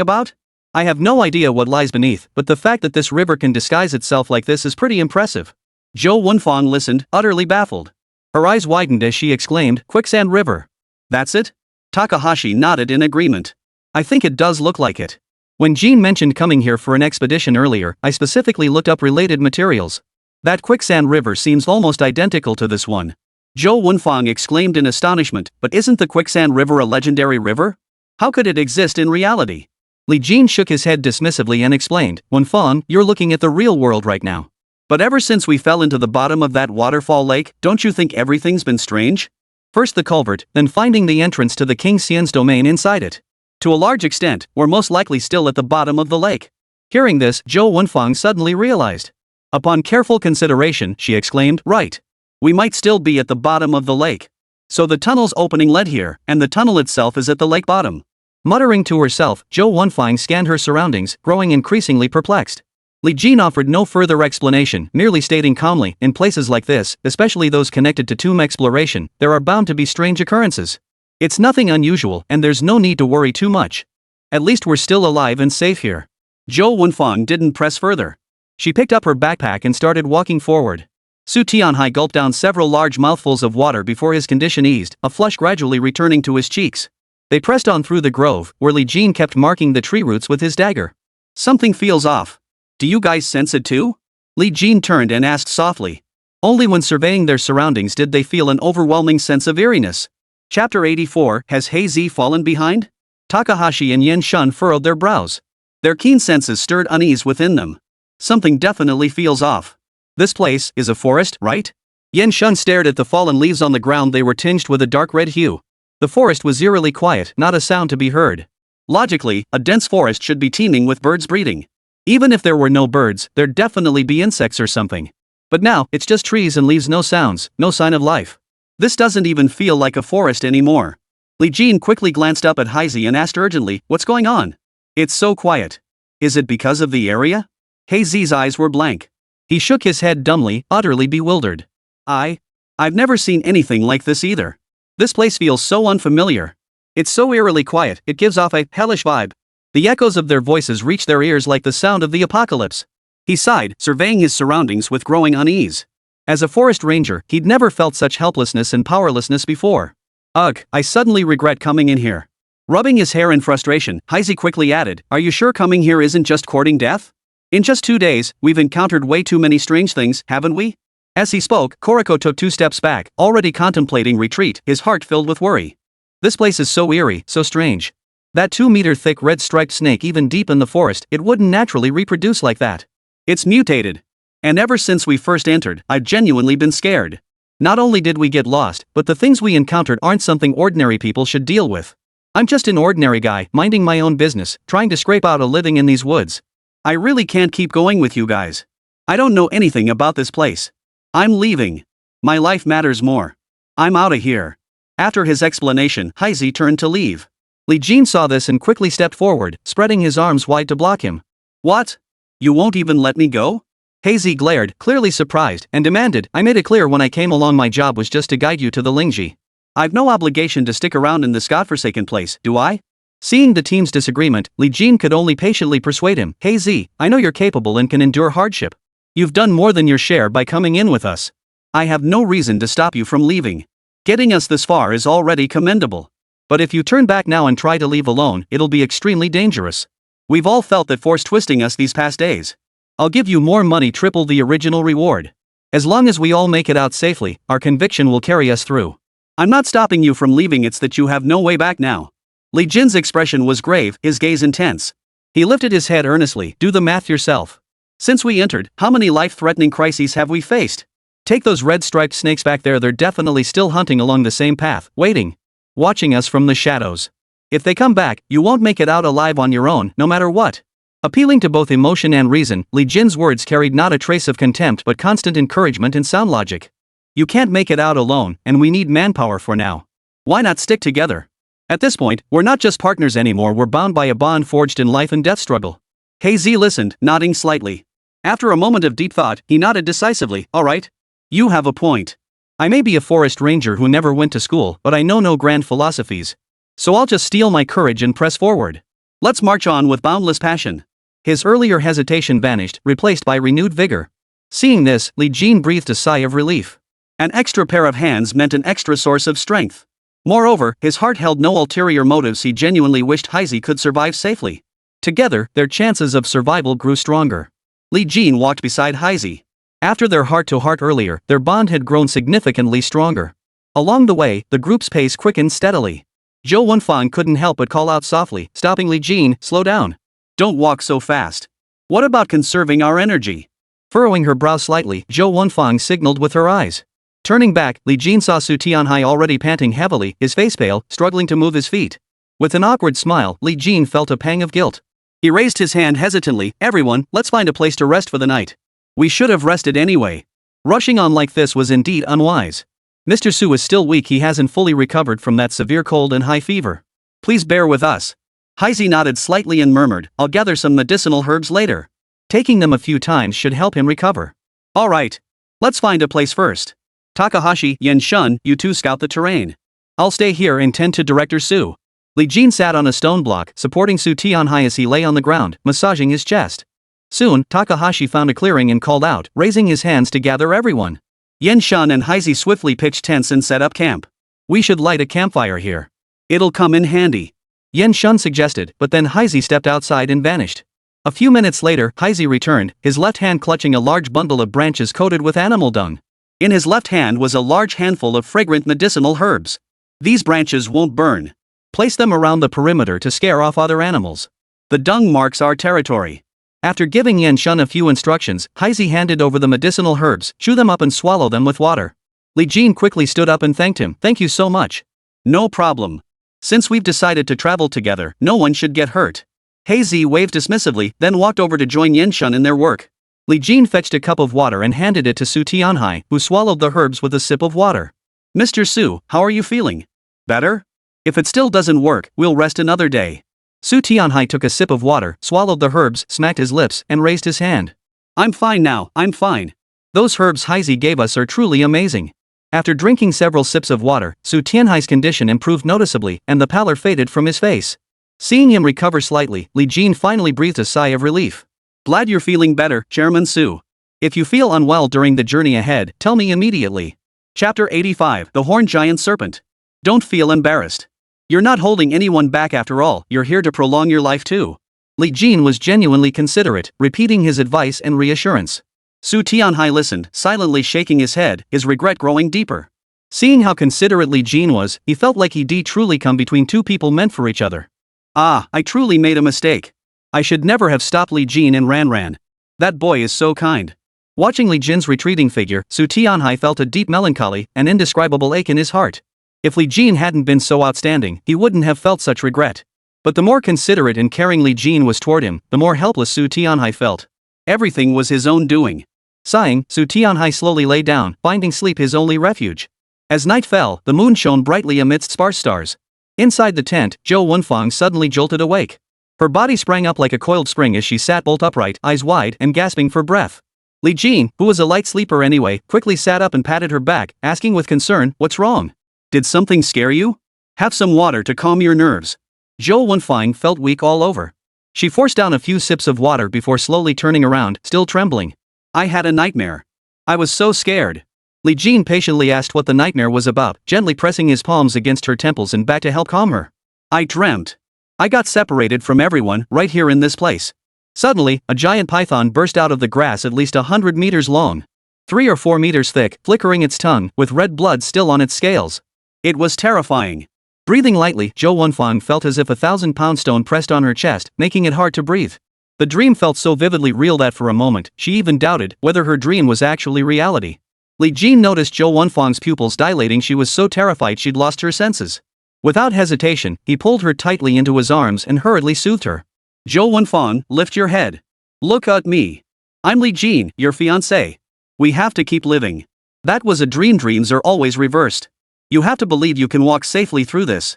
about? I have no idea what lies beneath, but the fact that this river can disguise itself like this is pretty impressive. Zhou Wenfang listened, utterly baffled. Her eyes widened as she exclaimed, Quicksand River. That's it? Takahashi nodded in agreement. I think it does look like it. When Jin mentioned coming here for an expedition earlier, I specifically looked up related materials. That Quicksand River seems almost identical to this one. Zhou Wenfang exclaimed in astonishment, but isn't the Quicksand River a legendary river? How could it exist in reality? Li Jin shook his head dismissively and explained, Wenfang, you're looking at the real world right now. But ever since we fell into the bottom of that waterfall lake, don't you think everything's been strange? First the culvert, then finding the entrance to the King Xian's domain inside it. To a large extent, we're most likely still at the bottom of the lake. Hearing this, Zhou Wenfang suddenly realized. Upon careful consideration, she exclaimed, right. We might still be at the bottom of the lake. So the tunnel's opening led here, and the tunnel itself is at the lake bottom. Muttering to herself, Zhou Wenfang scanned her surroundings, growing increasingly perplexed. Li Jin offered no further explanation, merely stating calmly, in places like this, especially those connected to tomb exploration, there are bound to be strange occurrences. It's nothing unusual, and there's no need to worry too much. At least we're still alive and safe here. Zhou Wenfang didn't press further. She picked up her backpack and started walking forward. Su Tianhai gulped down several large mouthfuls of water before his condition eased, a flush gradually returning to his cheeks. They pressed on through the grove, where Li Jin kept marking the tree roots with his dagger. Something feels off. Do you guys sense it too? Li Jin turned and asked softly. Only when surveying their surroundings did they feel an overwhelming sense of eeriness. Chapter 84. Has Heizi fallen behind? Takahashi and Yen Shun furrowed their brows. Their keen senses stirred unease within them. Something definitely feels off. This place is a forest, right? Yen Shun stared at the fallen leaves on the ground. They were tinged with a dark red hue. The forest was eerily quiet, not a sound to be heard. Logically, a dense forest should be teeming with birds breeding. Even if there were no birds, there'd definitely be insects or something. But now, it's just trees and leaves, no sounds, no sign of life. This doesn't even feel like a forest anymore. Li Jin quickly glanced up at Heizi and asked urgently, what's going on? It's so quiet. Is it because of the area? Heizi's eyes were blank. He shook his head dumbly, utterly bewildered. I've never seen anything like this either. This place feels so unfamiliar. It's so eerily quiet, it gives off a hellish vibe. The echoes of their voices reached their ears like the sound of the apocalypse. He sighed, surveying his surroundings with growing unease. As a forest ranger, he'd never felt such helplessness and powerlessness before. Ugh, I suddenly regret coming in here. Rubbing his hair in frustration, Heizi quickly added, are you sure coming here isn't just courting death? In just 2 days, we've encountered way too many strange things, haven't we? As he spoke, Koriko took 2 steps back, already contemplating retreat, his heart filled with worry. This place is so eerie, so strange. That 2-meter-thick red-striped snake, even deep in the forest, it wouldn't naturally reproduce like that. It's mutated. And ever since we first entered, I've genuinely been scared. Not only did we get lost, but the things we encountered aren't something ordinary people should deal with. I'm just an ordinary guy, minding my own business, trying to scrape out a living in these woods. I really can't keep going with you guys. I don't know anything about this place. I'm leaving. My life matters more. I'm outta here. After his explanation, Heizi turned to leave. Li Jin saw this and quickly stepped forward, spreading his arms wide to block him. What? You won't even let me go? Heizi glared, clearly surprised, and demanded, I made it clear when I came along my job was just to guide you to the Lingji. I've no obligation to stick around in this godforsaken place, do I? Seeing the team's disagreement, Li Jin could only patiently persuade him, Heizi, I know you're capable and can endure hardship. You've done more than your share by coming in with us. I have no reason to stop you from leaving. Getting us this far is already commendable. But if you turn back now and try to leave alone, it'll be extremely dangerous. We've all felt that force twisting us these past days. I'll give you more money, triple the original reward. As long as we all make it out safely, our conviction will carry us through. I'm not stopping you from leaving, it's that you have no way back now. Li Jin's expression was grave, his gaze intense. He lifted his head earnestly, do the math yourself. Since we entered, how many life-threatening crises have we faced? Take those red-striped snakes back there, they're definitely still hunting along the same path, waiting. Watching us from the shadows. If they come back, you won't make it out alive on your own, no matter what. Appealing to both emotion and reason, Li Jin's words carried not a trace of contempt but constant encouragement and sound logic. You can't make it out alone, and we need manpower for now. Why not stick together? At this point, we're not just partners anymore, we're bound by a bond forged in life and death struggle. Heizi listened, nodding slightly. After a moment of deep thought, he nodded decisively, all right. You have a point. I may be a forest ranger who never went to school, but I know no grand philosophies. So I'll just steel my courage and press forward. Let's march on with boundless passion. His earlier hesitation vanished, replaced by renewed vigor. Seeing this, Li Jin breathed a sigh of relief. An extra pair of hands meant an extra source of strength. Moreover, his heart held no ulterior motives, he genuinely wished Heizi could survive safely. Together, their chances of survival grew stronger. Li Jin walked beside Heizi. After their heart-to-heart earlier, their bond had grown significantly stronger. Along the way, the group's pace quickened steadily. Zhou Wenfang couldn't help but call out softly, stopping Li Jin, slow down. Don't walk so fast. What about conserving our energy? Furrowing her brow slightly, Zhou Wenfang signaled with her eyes. Turning back, Li Jin saw Su Tianhai already panting heavily, his face pale, struggling to move his feet. With an awkward smile, Li Jin felt a pang of guilt. He raised his hand hesitantly, everyone, let's find a place to rest for the night. We should have rested anyway. Rushing on like this was indeed unwise. Mr. Su is still weak, he hasn't fully recovered from that severe cold and high fever. Please bear with us. Heizi nodded slightly and murmured, I'll gather some medicinal herbs later. Taking them a few times should help him recover. Alright. Let's find a place first. Takahashi, Yen Shun, you two scout the terrain. I'll stay here and tend to Director Su. Li Jin sat on a stone block, supporting Su Tianhai as he lay on the ground, massaging his chest. Soon, Takahashi found a clearing and called out, raising his hands to gather everyone. Yen Shun and Heizi swiftly pitched tents and set up camp. We should light a campfire here. It'll come in handy, Yen Shun suggested, but then Heizi stepped outside and vanished. A few minutes later, Heizi returned, his left hand clutching a large bundle of branches coated with animal dung. In his left hand was a large handful of fragrant medicinal herbs. These branches won't burn. Place them around the perimeter to scare off other animals. The dung marks our territory. After giving Yen Shun a few instructions, Heizi handed over the medicinal herbs, chew them up and swallow them with water. Li Jin quickly stood up and thanked him. Thank you so much. No problem. Since we've decided to travel together, no one should get hurt. Heizi waved dismissively, then walked over to join Yen Shun in their work. Li Jin fetched a cup of water and handed it to Su Tianhai, who swallowed the herbs with a sip of water. Mr. Su, how are you feeling? Better? If it still doesn't work, we'll rest another day. Su Tianhai took a sip of water, swallowed the herbs, smacked his lips, and raised his hand. I'm fine now, I'm fine. Those herbs Heizi gave us are truly amazing. After drinking several sips of water, Su Tianhai's condition improved noticeably, and the pallor faded from his face. Seeing him recover slightly, Li Jin finally breathed a sigh of relief. Glad you're feeling better, Chairman Su. If you feel unwell during the journey ahead, tell me immediately. Chapter 85, The Horned Giant Serpent. Don't feel embarrassed. You're not holding anyone back after all, you're here to prolong your life too. Li Jin was genuinely considerate, repeating his advice and reassurance. Su Tianhai listened, silently shaking his head, his regret growing deeper. Seeing how considerate Li Jin was, he felt like he'd truly come between two people meant for each other. Ah, I truly made a mistake. I should never have stopped Li Jin and ran. That boy is so kind. Watching Li Jin's retreating figure, Su Tianhai felt a deep melancholy, an indescribable ache in his heart. If Li Jin hadn't been so outstanding, he wouldn't have felt such regret. But the more considerate and caring Li Jin was toward him, the more helpless Su Tianhai felt. Everything was his own doing. Sighing, Su Tianhai slowly lay down, finding sleep his only refuge. As night fell, the moon shone brightly amidst sparse stars. Inside the tent, Zhou Wenfang suddenly jolted awake. Her body sprang up like a coiled spring as she sat bolt upright, eyes wide and gasping for breath. Li Jin, who was a light sleeper anyway, quickly sat up and patted her back, asking with concern, "What's wrong? Did something scare you? Have some water to calm your nerves." Zhou Wenfang felt weak all over. She forced down a few sips of water before slowly turning around, still trembling. I had a nightmare. I was so scared. Li Jin patiently asked what the nightmare was about, gently pressing his palms against her temples and back to help calm her. I dreamt. I got separated from everyone, right here in this place. Suddenly, a giant python burst out of the grass at least 100 meters long. 3 or 4 meters thick, flickering its tongue, with red blood still on its scales. It was terrifying. Breathing lightly, Zhou Wenfang felt as if a 1,000-pound stone pressed on her chest, making it hard to breathe. The dream felt so vividly real that for a moment, she even doubted whether her dream was actually reality. Li Jin noticed Zhou Wenfang's pupils dilating. She was so terrified she'd lost her senses. Without hesitation, he pulled her tightly into his arms and hurriedly soothed her. Zhou Wenfang, lift your head. Look at me. I'm Li Jin, your fiancé. We have to keep living. That was a dream. Dreams are always reversed. You have to believe you can walk safely through this.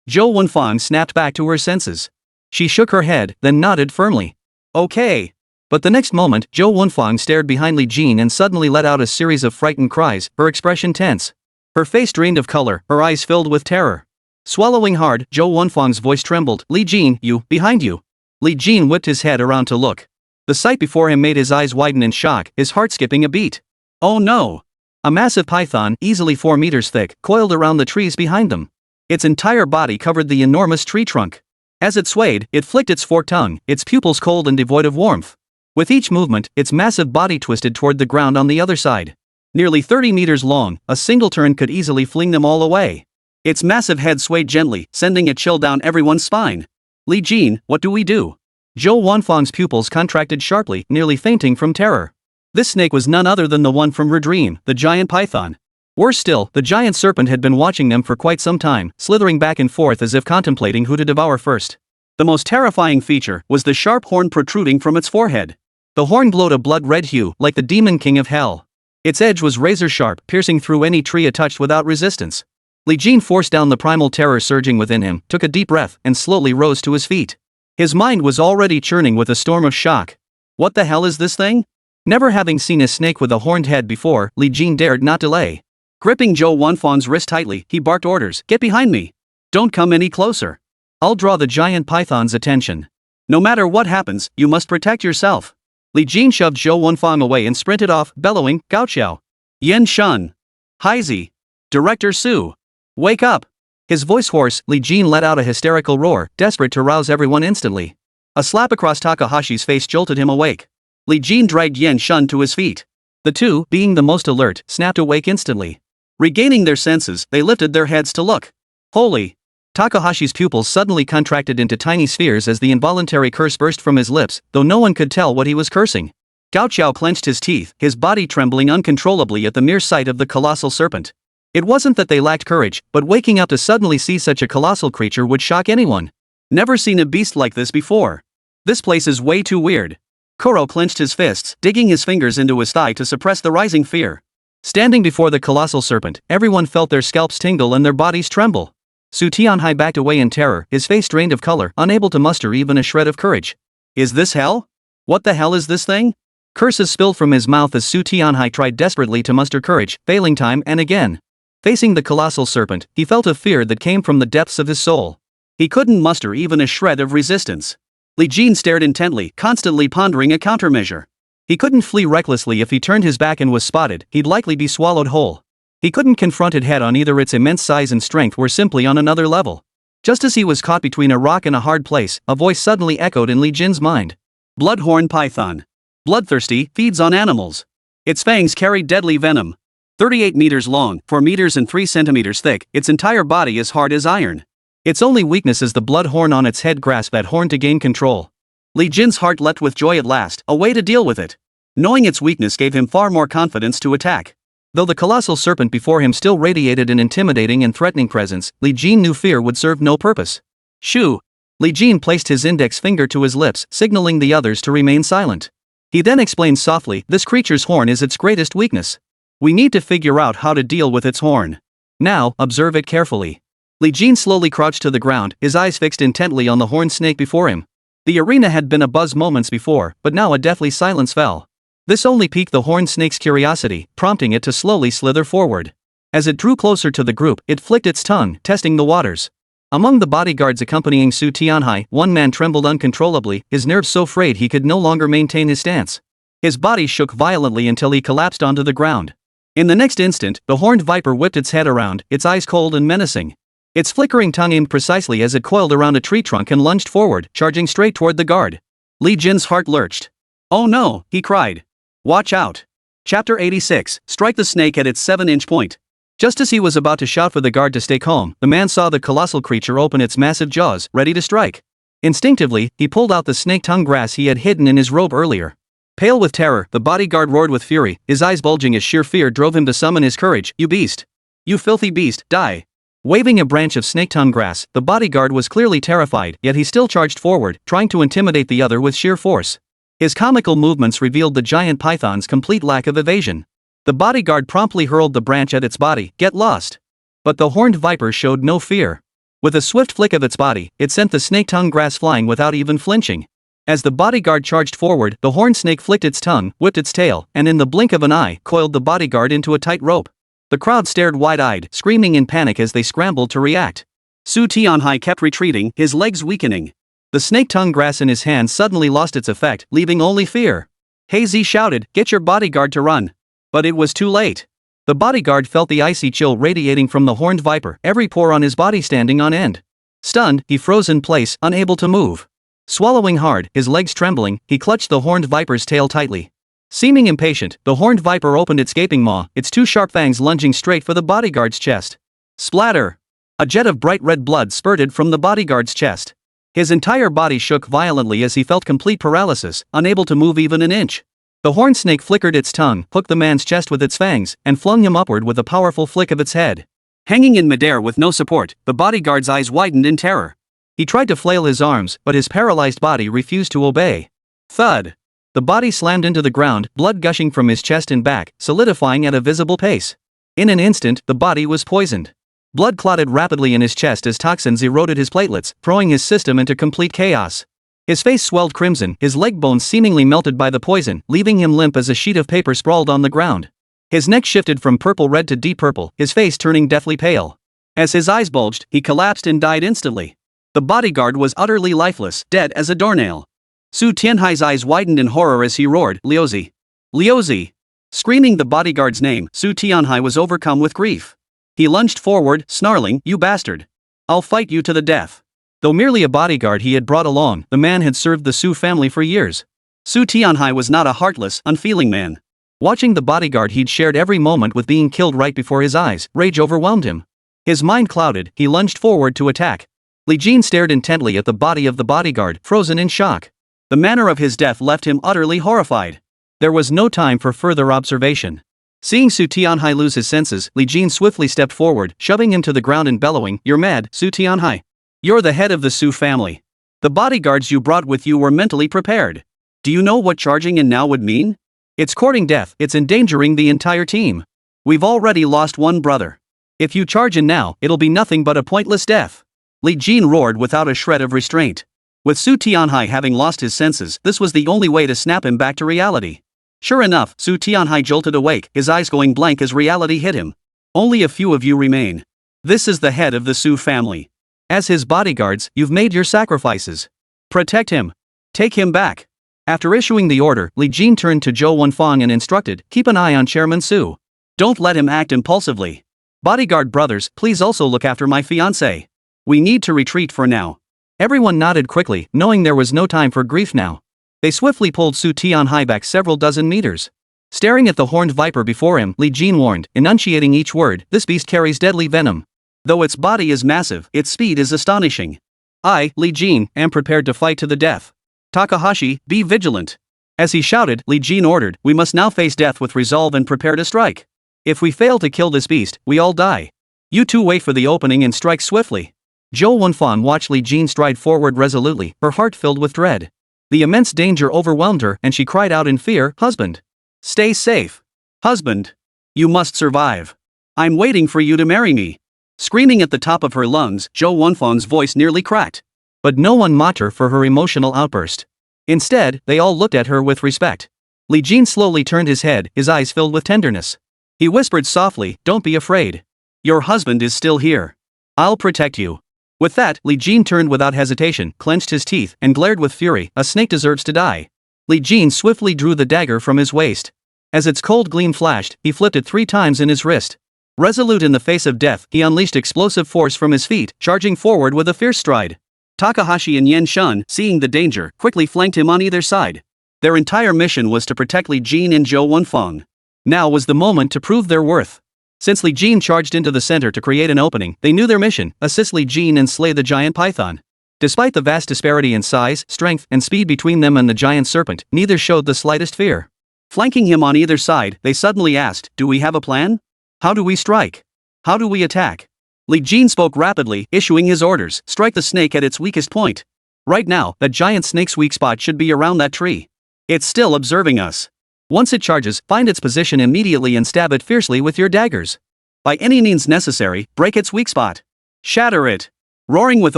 Zhou Wenfang snapped back to her senses. She shook her head, then nodded firmly. Okay. But the next moment, Zhou Wenfang stared behind Li Jin and suddenly let out a series of frightened cries, her expression tense. Her face drained of color, her eyes filled with terror. Swallowing hard, Zhou Wenfang's voice trembled. Li Jin, behind you. Li Jin whipped his head around to look. The sight before him made his eyes widen in shock, his heart skipping a beat. Oh no! A massive python, easily 4 meters thick, coiled around the trees behind them. Its entire body covered the enormous tree trunk. As it swayed, it flicked its forked tongue, its pupils cold and devoid of warmth. With each movement, its massive body twisted toward the ground on the other side. Nearly 30 meters long, a single turn could easily fling them all away. Its massive head swayed gently, sending a chill down everyone's spine. Li Jin, what do we do? Zhou Wenfang's pupils contracted sharply, nearly fainting from terror. This snake was none other than the one from her dream, the giant python. Worse still, the giant serpent had been watching them for quite some time, slithering back and forth as if contemplating who to devour first. The most terrifying feature was the sharp horn protruding from its forehead. The horn glowed a blood-red hue, like the demon king of hell. Its edge was razor-sharp, piercing through any tree it touched without resistance. Li Jin forced down the primal terror surging within him, took a deep breath, and slowly rose to his feet. His mind was already churning with a storm of shock. What the hell is this thing? Never having seen a snake with a horned head before, Li Jin dared not delay. Gripping Zhou Wanfan's wrist tightly, he barked orders, "Get behind me! Don't come any closer. I'll draw the giant python's attention. No matter what happens, you must protect yourself." Li Jin shoved Zhou Wanfang away and sprinted off, bellowing, "Gao Qiao! Yan Shun! Haizi! Director Su! Wake up!" His voice hoarse, Li Jin let out a hysterical roar, desperate to rouse everyone instantly. A slap across Takahashi's face jolted him awake. Li Jin dragged Yan Shun to his feet. The two, being the most alert, snapped awake instantly. Regaining their senses, they lifted their heads to look. Holy! Takahashi's pupils suddenly contracted into tiny spheres as the involuntary curse burst from his lips, though no one could tell what he was cursing. Gao Qiao clenched his teeth, his body trembling uncontrollably at the mere sight of the colossal serpent. It wasn't that they lacked courage, but waking up to suddenly see such a colossal creature would shock anyone. Never seen a beast like this before. This place is way too weird. Koro clenched his fists, digging his fingers into his thigh to suppress the rising fear. Standing before the colossal serpent, everyone felt their scalps tingle and their bodies tremble. Su Tianhai backed away in terror, his face drained of color, unable to muster even a shred of courage. Is this hell? What the hell is this thing? Curses spilled from his mouth as Su Tianhai tried desperately to muster courage, failing time and again. Facing the colossal serpent, he felt a fear that came from the depths of his soul. He couldn't muster even a shred of resistance. Li Jin stared intently, constantly pondering a countermeasure. He couldn't flee recklessly. If he turned his back and was spotted, he'd likely be swallowed whole. He couldn't confront it head-on either. Its immense size and strength were simply on another level. Just as he was caught between a rock and a hard place, a voice suddenly echoed in Li Jin's mind. Bloodhorn python. Bloodthirsty, feeds on animals. Its fangs carry deadly venom. 38 meters long, 4 meters and 3 centimeters thick, its entire body is hard as iron. Its only weakness is the blood horn on its head. Grasp that horn to gain control. Li Jin's heart leapt with joy at last, a way to deal with it. Knowing its weakness gave him far more confidence to attack. Though the colossal serpent before him still radiated an intimidating and threatening presence, Li Jin knew fear would serve no purpose. Shoo! Li Jin placed his index finger to his lips, signaling the others to remain silent. He then explained softly, "This creature's horn is its greatest weakness. We need to figure out how to deal with its horn. Now, observe it carefully." Li Jin slowly crouched to the ground, his eyes fixed intently on the horned snake before him. The arena had been abuzz moments before, but now a deathly silence fell. This only piqued the horned snake's curiosity, prompting it to slowly slither forward. As it drew closer to the group, it flicked its tongue, testing the waters. Among the bodyguards accompanying Su Tianhai, one man trembled uncontrollably, his nerves so frayed he could no longer maintain his stance. His body shook violently until he collapsed onto the ground. In the next instant, the horned viper whipped its head around, its eyes cold and menacing. Its flickering tongue aimed precisely as it coiled around a tree trunk and lunged forward, charging straight toward the guard. Li Jin's heart lurched. "Oh no," he cried. "Watch out." Chapter 86, Strike the Snake at its 7-inch point. Just as he was about to shout for the guard to stay calm, the man saw the colossal creature open its massive jaws, ready to strike. Instinctively, he pulled out the snake tongue grass he had hidden in his robe earlier. Pale with terror, the bodyguard roared with fury, his eyes bulging as sheer fear drove him to summon his courage. "You beast! You filthy beast, die!" Waving a branch of snake tongue grass, the bodyguard was clearly terrified, yet he still charged forward, trying to intimidate the other with sheer force. His comical movements revealed the giant python's complete lack of evasion. The bodyguard promptly hurled the branch at its body. "Get lost!" But the horned viper showed no fear. With a swift flick of its body, it sent the snake tongue grass flying without even flinching. As the bodyguard charged forward, the horned snake flicked its tongue, whipped its tail, and in the blink of an eye, coiled the bodyguard into a tight rope. The crowd stared wide-eyed, screaming in panic as they scrambled to react. Su Tianhai kept retreating, his legs weakening. The snake tongue grass in his hand suddenly lost its effect, leaving only fear. Hazy shouted, "Get your bodyguard to run!" But it was too late. The bodyguard felt the icy chill radiating from the horned viper, every pore on his body standing on end. Stunned, he froze in place, unable to move. Swallowing hard, his legs trembling, he clutched the horned viper's tail tightly. Seeming impatient, the horned viper opened its gaping maw, its two sharp fangs lunging straight for the bodyguard's chest. Splatter! A jet of bright red blood spurted from the bodyguard's chest. His entire body shook violently as he felt complete paralysis, unable to move even an inch. The horned snake flickered its tongue, hooked the man's chest with its fangs, and flung him upward with a powerful flick of its head. Hanging in midair with no support, the bodyguard's eyes widened in terror. He tried to flail his arms, but his paralyzed body refused to obey. Thud! The body slammed into the ground, blood gushing from his chest and back, solidifying at a visible pace. In an instant, the body was poisoned. Blood clotted rapidly in his chest as toxins eroded his platelets, throwing his system into complete chaos. His face swelled crimson, his leg bones seemingly melted by the poison, leaving him limp as a sheet of paper sprawled on the ground. His neck shifted from purple red to deep purple, his face turning deathly pale. As his eyes bulged, he collapsed and died instantly. The bodyguard was utterly lifeless, dead as a doornail. Su Tianhai's eyes widened in horror as he roared, "Liuzi! Liuzi!" Screaming the bodyguard's name, Su Tianhai was overcome with grief. He lunged forward, snarling, "You bastard! I'll fight you to the death." Though merely a bodyguard he had brought along, the man had served the Su family for years. Su Tianhai was not a heartless, unfeeling man. Watching the bodyguard he'd shared every moment with being killed right before his eyes, rage overwhelmed him. His mind clouded, he lunged forward to attack. Li Jin stared intently at the body of the bodyguard, frozen in shock. The manner of his death left him utterly horrified. There was no time for further observation. Seeing Su Tianhai lose his senses, Li Jin swiftly stepped forward, shoving him to the ground and bellowing, "You're mad, Su Tianhai. You're the head of the Su family. The bodyguards you brought with you were mentally prepared. Do you know what charging in now would mean? It's courting death, it's endangering the entire team. We've already lost one brother. If you charge in now, it'll be nothing but a pointless death." Li Jin roared without a shred of restraint. With Su Tianhai having lost his senses, this was the only way to snap him back to reality. Sure enough, Su Tianhai jolted awake, his eyes going blank as reality hit him. "Only a few of you remain. This is the head of the Su family. As his bodyguards, you've made your sacrifices. Protect him. Take him back." After issuing the order, Li Jin turned to Zhou Wenfang and instructed, "Keep an eye on Chairman Su. Don't let him act impulsively. Bodyguard brothers, please also look after my fiancé. We need to retreat for now." Everyone nodded quickly, knowing there was no time for grief now. They swiftly pulled Su Tianhai back several dozen meters. Staring at the horned viper before him, Li Jin warned, enunciating each word, "This beast carries deadly venom. Though its body is massive, its speed is astonishing. I, Li Jin, am prepared to fight to the death. Takahashi, be vigilant." As he shouted, Li Jin ordered, "We must now face death with resolve and prepare to strike. If we fail to kill this beast, we all die. You two wait for the opening and strike swiftly." Zhou Wenfan watched Li Jin stride forward resolutely, her heart filled with dread. The immense danger overwhelmed her and she cried out in fear, "Husband! Stay safe! Husband! You must survive! I'm waiting for you to marry me!" Screaming at the top of her lungs, Zhou Wenfan's voice nearly cracked. But no one mocked her for her emotional outburst. Instead, they all looked at her with respect. Li Jin slowly turned his head, his eyes filled with tenderness. He whispered softly, "Don't be afraid. Your husband is still here. I'll protect you." With that, Li Jin turned without hesitation, clenched his teeth, and glared with fury, "A snake deserves to die." Li Jin swiftly drew the dagger from his waist. As its cold gleam flashed, he flipped it 3 times in his wrist. Resolute in the face of death, he unleashed explosive force from his feet, charging forward with a fierce stride. Takahashi and Yan Shun, seeing the danger, quickly flanked him on either side. Their entire mission was to protect Li Jin and Zhou Wenfang. Now was the moment to prove their worth. Since Li Jin charged into the center to create an opening, they knew their mission, assist Li Jin and slay the giant python. Despite the vast disparity in size, strength, and speed between them and the giant serpent, neither showed the slightest fear. Flanking him on either side, they suddenly asked, "Do we have a plan? How do we strike? How do we attack?" Li Jin spoke rapidly, issuing his orders, "Strike the snake at its weakest point. Right now, that giant snake's weak spot should be around that tree. It's still observing us. Once it charges, find its position immediately and stab it fiercely with your daggers. By any means necessary, break its weak spot. Shatter it." Roaring with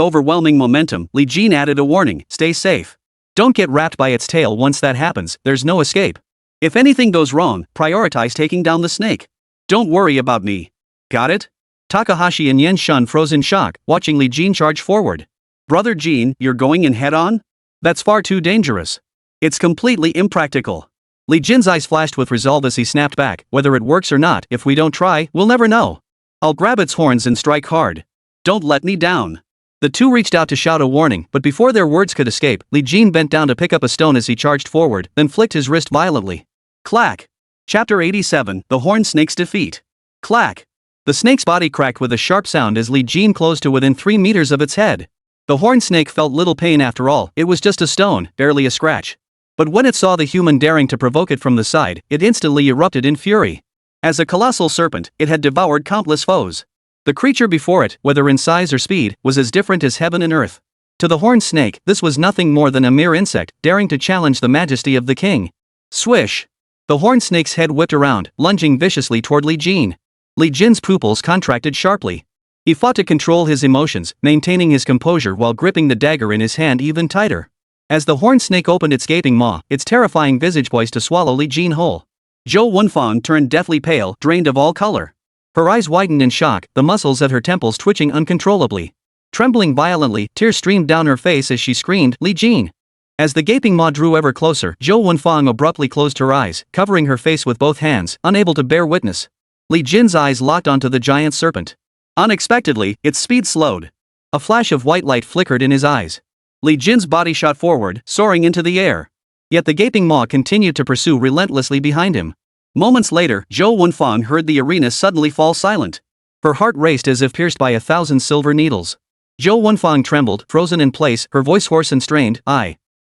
overwhelming momentum, Li Jin added a warning, "Stay safe. Don't get wrapped by its tail. Once that happens, there's no escape. If anything goes wrong, prioritize taking down the snake. Don't worry about me. Got it?" Takahashi and Yan Shun froze in shock, watching Li Jin charge forward. "Brother Jin, you're going in head-on? That's far too dangerous. It's completely impractical." Li Jin's eyes flashed with resolve as he snapped back, "Whether it works or not, if we don't try, we'll never know. I'll grab its horns and strike hard. Don't let me down." The two reached out to shout a warning, but before their words could escape, Li Jin bent down to pick up a stone as he charged forward, then flicked his wrist violently. Clack! Chapter 87, The Horned Snake's Defeat. Clack! The snake's body cracked with a sharp sound as Li Jin closed to within 3 meters of its head. The horned snake felt little pain after all, it was just a stone, barely a scratch. But when it saw the human daring to provoke it from the side, it instantly erupted in fury. As a colossal serpent, it had devoured countless foes. The creature before it, whether in size or speed, was as different as heaven and earth. To the horned snake, this was nothing more than a mere insect, daring to challenge the majesty of the king. Swish! The horned snake's head whipped around, lunging viciously toward Li Jin. Li Jin's pupils contracted sharply. He fought to control his emotions, maintaining his composure while gripping the dagger in his hand even tighter. As the horned snake opened its gaping maw, its terrifying visage poised to swallow Li Jin whole. Zhou Wenfang turned deathly pale, drained of all color. Her eyes widened in shock, the muscles at her temples twitching uncontrollably. Trembling violently, tears streamed down her face as she screamed, "Li Jin!" As the gaping maw drew ever closer, Zhou Wenfang abruptly closed her eyes, covering her face with both hands, unable to bear witness. Li Jin's eyes locked onto the giant serpent. Unexpectedly, its speed slowed. A flash of white light flickered in his eyes. Li Jin's body shot forward, soaring into the air. Yet the gaping maw continued to pursue relentlessly behind him. Moments later, Zhou Wenfang heard the arena suddenly fall silent. Her heart raced as if pierced by 1,000 silver needles. Zhou Wenfang trembled, frozen in place, her voice hoarse and strained.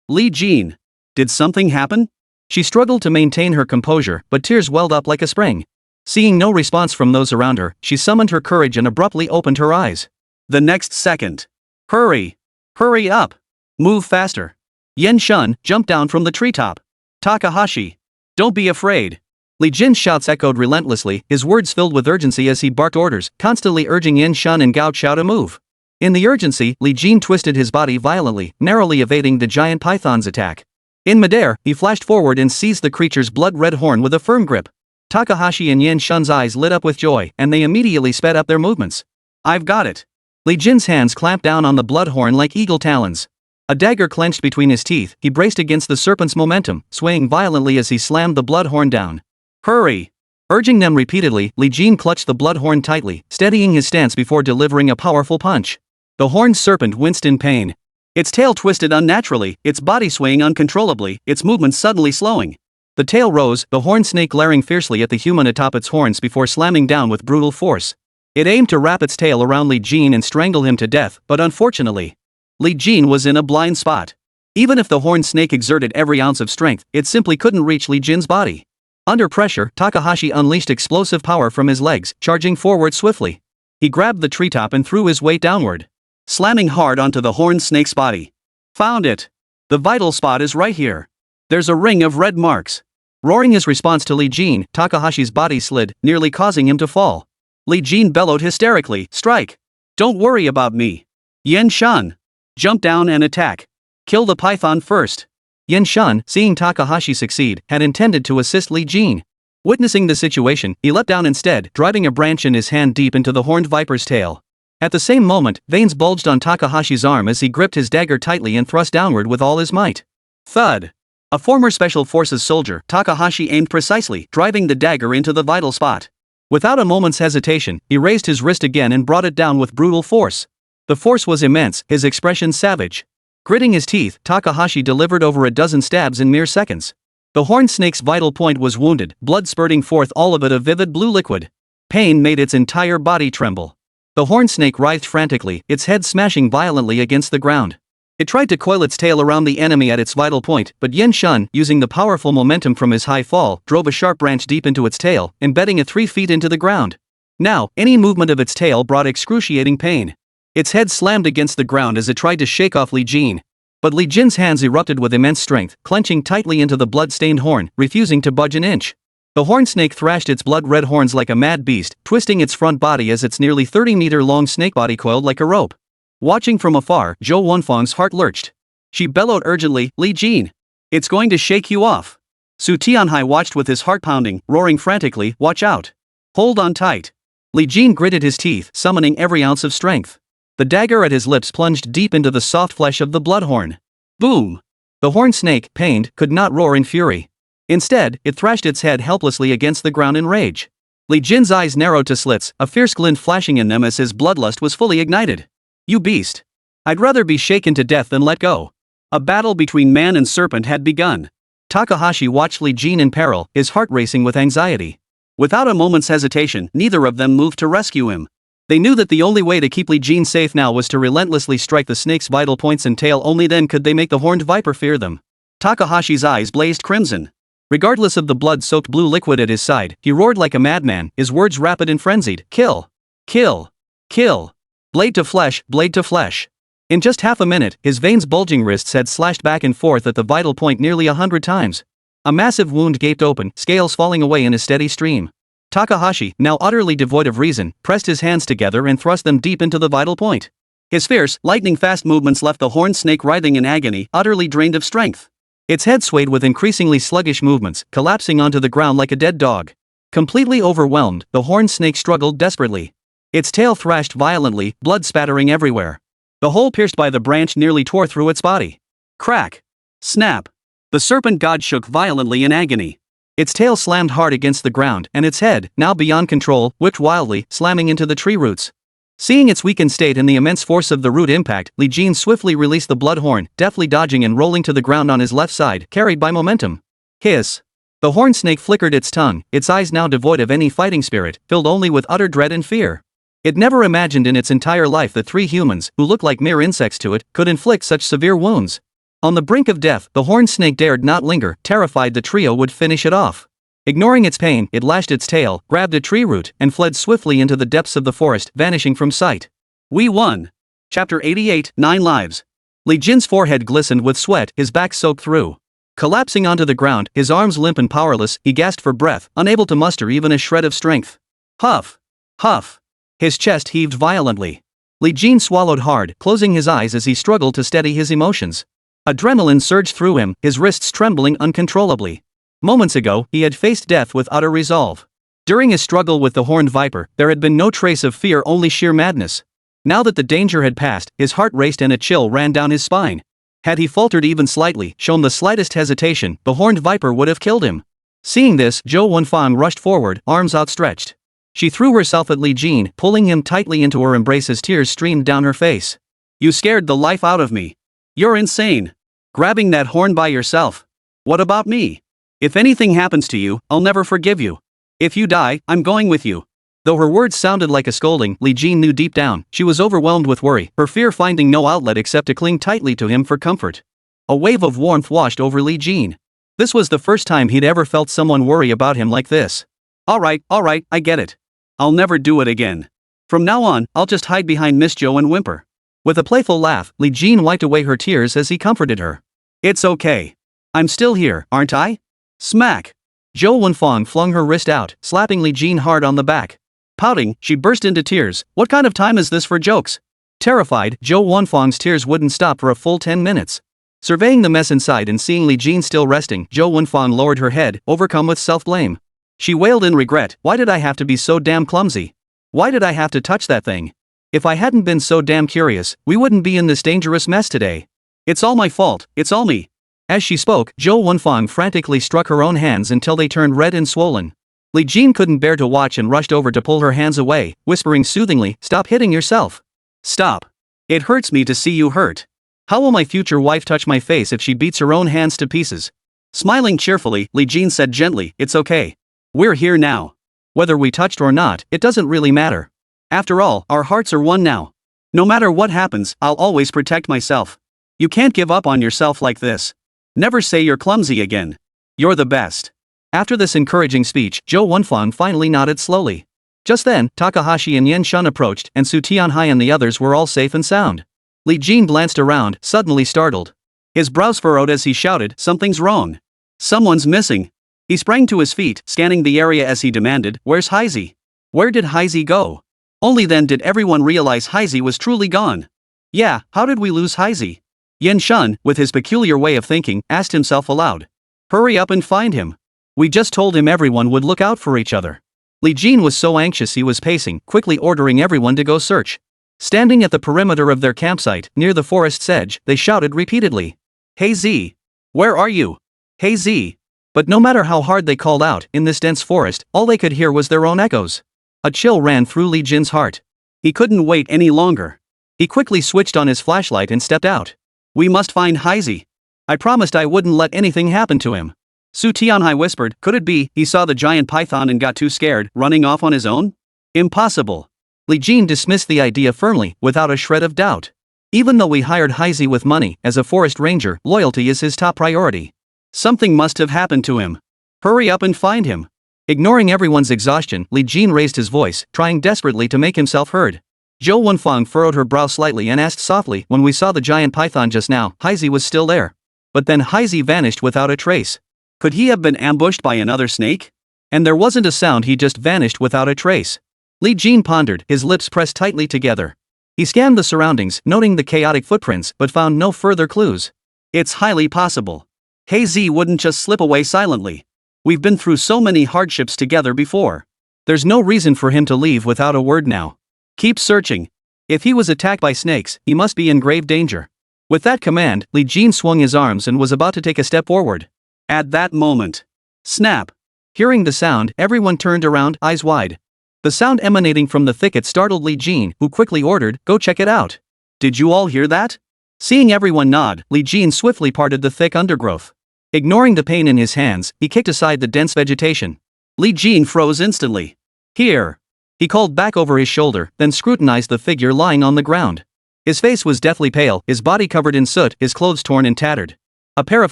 Li Jin. Did something happen? She struggled to maintain her composure, but tears welled up like a spring. Seeing no response from those around her, she summoned her courage and abruptly opened her eyes. The next second. Hurry! Hurry up! Move faster! Yen Shun jumped down from the treetop. Takahashi! Don't be afraid! Li Jin's shouts echoed relentlessly, his words filled with urgency as he barked orders, constantly urging Yen Shun and Gao Qiao to move. In the urgency, Li Jin twisted his body violently, narrowly evading the giant python's attack. In midair, he flashed forward and seized the creature's blood-red horn with a firm grip. Takahashi and Yen Shun's eyes lit up with joy, and they immediately sped up their movements. I've got it! Li Jin's hands clamped down on the blood horn like eagle talons. A dagger clenched between his teeth, he braced against the serpent's momentum, swaying violently as he slammed the blood horn down. Hurry! Urging them repeatedly, Li Jin clutched the blood horn tightly, steadying his stance before delivering a powerful punch. The horned serpent winced in pain. Its tail twisted unnaturally, its body swaying uncontrollably, its movements suddenly slowing. The tail rose, the horned snake glaring fiercely at the human atop its horns before slamming down with brutal force. It aimed to wrap its tail around Li Jin and strangle him to death, but unfortunately, Li Jin was in a blind spot. Even if the horned snake exerted every ounce of strength, it simply couldn't reach Li Jin's body. Under pressure, Takahashi unleashed explosive power from his legs, charging forward swiftly. He grabbed the treetop and threw his weight downward, slamming hard onto the horned snake's body. Found it! The vital spot is right here. There's a ring of red marks. Roaring his response to Li Jin, Takahashi's body slid, nearly causing him to fall. Li Jin bellowed hysterically, "Strike! Don't worry about me! Yen Shun! Jump down and attack! Kill the python first!" Yen Shun, seeing Takahashi succeed, had intended to assist Li Jin. Witnessing the situation, he leapt down instead, driving a branch in his hand deep into the horned viper's tail. At the same moment, veins bulged on Takahashi's arm as he gripped his dagger tightly and thrust downward with all his might. Thud! A former Special Forces soldier, Takahashi aimed precisely, driving the dagger into the vital spot. Without a moment's hesitation, he raised his wrist again and brought it down with brutal force. The force was immense, his expression savage. Gritting his teeth, Takahashi delivered over a dozen stabs in mere seconds. The horned snake's vital point was wounded, blood spurting forth, all of it a vivid blue liquid. Pain made its entire body tremble. The horned snake writhed frantically, its head smashing violently against the ground. It tried to coil its tail around the enemy at its vital point, but Yen Shun, using the powerful momentum from his high fall, drove a sharp branch deep into its tail, embedding it 3 feet into the ground. Now, any movement of its tail brought excruciating pain. Its head slammed against the ground as it tried to shake off Li Jin. But Li Jin's hands erupted with immense strength, clenching tightly into the blood-stained horn, refusing to budge an inch. The horned snake thrashed its blood-red horns like a mad beast, twisting its front body as its nearly 30-meter-long snake body coiled like a rope. Watching from afar, Zhou Wenfang's heart lurched. She bellowed urgently, "Li Jin! It's going to shake you off!" Su Tianhai watched with his heart pounding, roaring frantically, "Watch out! Hold on tight!" Li Jin gritted his teeth, summoning every ounce of strength. The dagger at his lips plunged deep into the soft flesh of the bloodhorn. Boom! The horned snake, pained, could not roar in fury. Instead, it thrashed its head helplessly against the ground in rage. Li Jin's eyes narrowed to slits, a fierce glint flashing in them as his bloodlust was fully ignited. "You beast! I'd rather be shaken to death than let go." A battle between man and serpent had begun. Takahashi watched Li Jin in peril, his heart racing with anxiety. Without a moment's hesitation, neither of them moved to rescue him. They knew that the only way to keep Li Jin safe now was to relentlessly strike the snake's vital points and tail. Only then could they make the horned viper fear them. Takahashi's eyes blazed crimson. Regardless of the blood-soaked blue liquid at his side, he roared like a madman, his words rapid and frenzied. "Kill! Kill! Kill! Blade to flesh, blade to flesh!" In just half a minute, his veins bulging wrists had slashed back and forth at the vital point nearly 100 times. A massive wound gaped open, scales falling away in a steady stream. Takahashi, now utterly devoid of reason, pressed his hands together and thrust them deep into the vital point. His fierce, lightning-fast movements left the horned snake writhing in agony, utterly drained of strength. Its head swayed with increasingly sluggish movements, collapsing onto the ground like a dead dog. Completely overwhelmed, the horned snake struggled desperately. Its tail thrashed violently, blood spattering everywhere. The hole pierced by the branch nearly tore through its body. Crack! Snap! The serpent god shook violently in agony. Its tail slammed hard against the ground, and its head, now beyond control, whipped wildly, slamming into the tree roots. Seeing its weakened state and the immense force of the root impact, Li Jin swiftly released the bloodhorn, deftly dodging and rolling to the ground on his left side, carried by momentum. Hiss! The horned snake flickered its tongue, its eyes now devoid of any fighting spirit, filled only with utter dread and fear. It never imagined in its entire life that 3 humans, who looked like mere insects to it, could inflict such severe wounds. On the brink of death, the horned snake dared not linger, terrified the trio would finish it off. Ignoring its pain, it lashed its tail, grabbed a tree root, and fled swiftly into the depths of the forest, vanishing from sight. We won. Chapter 88, 9 Lives. Li Jin's forehead glistened with sweat, his back soaked through. Collapsing onto the ground, his arms limp and powerless, he gasped for breath, unable to muster even a shred of strength. Huff! Huff! His chest heaved violently. Li Jin swallowed hard, closing his eyes as he struggled to steady his emotions. Adrenaline surged through him, his wrists trembling uncontrollably. Moments ago, he had faced death with utter resolve. During his struggle with the horned viper, there had been no trace of fear, only sheer madness. Now that the danger had passed, his heart raced and a chill ran down his spine. Had he faltered even slightly, shown the slightest hesitation, the horned viper would have killed him. Seeing this, Zhou Wenfang rushed forward, arms outstretched. She threw herself at Li Jin, pulling him tightly into her embrace as tears streamed down her face. You scared the life out of me. You're insane. Grabbing that horn by yourself. What about me? If anything happens to you, I'll never forgive you. If you die, I'm going with you. Though her words sounded like a scolding, Li Jin knew deep down, she was overwhelmed with worry, her fear finding no outlet except to cling tightly to him for comfort. A wave of warmth washed over Li Jin. This was the first time he'd ever felt someone worry about him like this. Alright, I get it. I'll never do it again. From now on, I'll just hide behind Miss Jo and whimper. With a playful laugh, Li Jin wiped away her tears as he comforted her. It's okay. I'm still here, aren't I? Smack! Zhou Wenfang flung her wrist out, slapping Li Jin hard on the back. Pouting, she burst into tears. What kind of time is this for jokes? Terrified, Zhou Wenfang's tears wouldn't stop for a full 10 minutes. Surveying the mess inside and seeing Li Jin still resting, Zhou Wenfang lowered her head, overcome with self-blame. She wailed in regret. Why did I have to be so damn clumsy? Why did I have to touch that thing? If I hadn't been so damn curious, we wouldn't be in this dangerous mess today. It's all my fault, it's all me. As she spoke, Zhou Wenfang frantically struck her own hands until they turned red and swollen. Li Jin couldn't bear to watch and rushed over to pull her hands away, whispering soothingly, "Stop hitting yourself. Stop. It hurts me to see you hurt. How will my future wife touch my face if she beats her own hands to pieces?" Smiling cheerfully, Li Jin said gently, "It's okay. We're here now. Whether we touched or not, it doesn't really matter. After all, our hearts are one now. No matter what happens, I'll always protect myself. You can't give up on yourself like this. Never say you're clumsy again. You're the best." After this encouraging speech, Zhou Wenfang finally nodded slowly. Just then, Takahashi and Yan Shun approached, and Su Tianhai and the others were all safe and sound. Li Jin glanced around, suddenly startled. His brows furrowed as he shouted, "Something's wrong. Someone's missing." He sprang to his feet, scanning the area as he demanded, "Where's Heizi? Where did Heizi go?" Only then did everyone realize Heizi was truly gone. Yeah, how did we lose Heizi? Yan Shun, with his peculiar way of thinking, asked himself aloud. Hurry up and find him. We just told him everyone would look out for each other. Li Jin was so anxious he was pacing, quickly ordering everyone to go search. Standing at the perimeter of their campsite, near the forest's edge, they shouted repeatedly. "Hey Z! Where are you? Hey Z!" But no matter how hard they called out, in this dense forest, all they could hear was their own echoes. A chill ran through Li Jin's heart. He couldn't wait any longer. He quickly switched on his flashlight and stepped out. "We must find Heizi. I promised I wouldn't let anything happen to him." Su Tianhai whispered, "Could it be he saw the giant python and got too scared, running off on his own?" Impossible. Li Jin dismissed the idea firmly, without a shred of doubt. Even though we hired Heizi with money, as a forest ranger, loyalty is his top priority. Something must have happened to him. Hurry up and find him. Ignoring everyone's exhaustion, Li Jin raised his voice, trying desperately to make himself heard. Zhou Wenfang furrowed her brow slightly and asked softly, "When we saw the giant python just now, Heizi was still there. But then Heizi vanished without a trace. Could he have been ambushed by another snake? And there wasn't a sound, he just vanished without a trace." Li Jin pondered, his lips pressed tightly together. He scanned the surroundings, noting the chaotic footprints, but found no further clues. It's highly possible Hazy wouldn't just slip away silently. We've been through so many hardships together before. There's no reason for him to leave without a word now. Keep searching. If he was attacked by snakes, he must be in grave danger. With that command, Li Jin swung his arms and was about to take a step forward. At that moment, snap! Hearing the sound, everyone turned around, eyes wide. The sound emanating from the thicket startled Li Jin, who quickly ordered, "Go check it out." Did you all hear that? Seeing everyone nod, Li Jin swiftly parted the thick undergrowth. Ignoring the pain in his hands, he kicked aside the dense vegetation. Li Jin froze instantly. Here! He called back over his shoulder, then scrutinized the figure lying on the ground. His face was deathly pale, his body covered in soot, his clothes torn and tattered. A pair of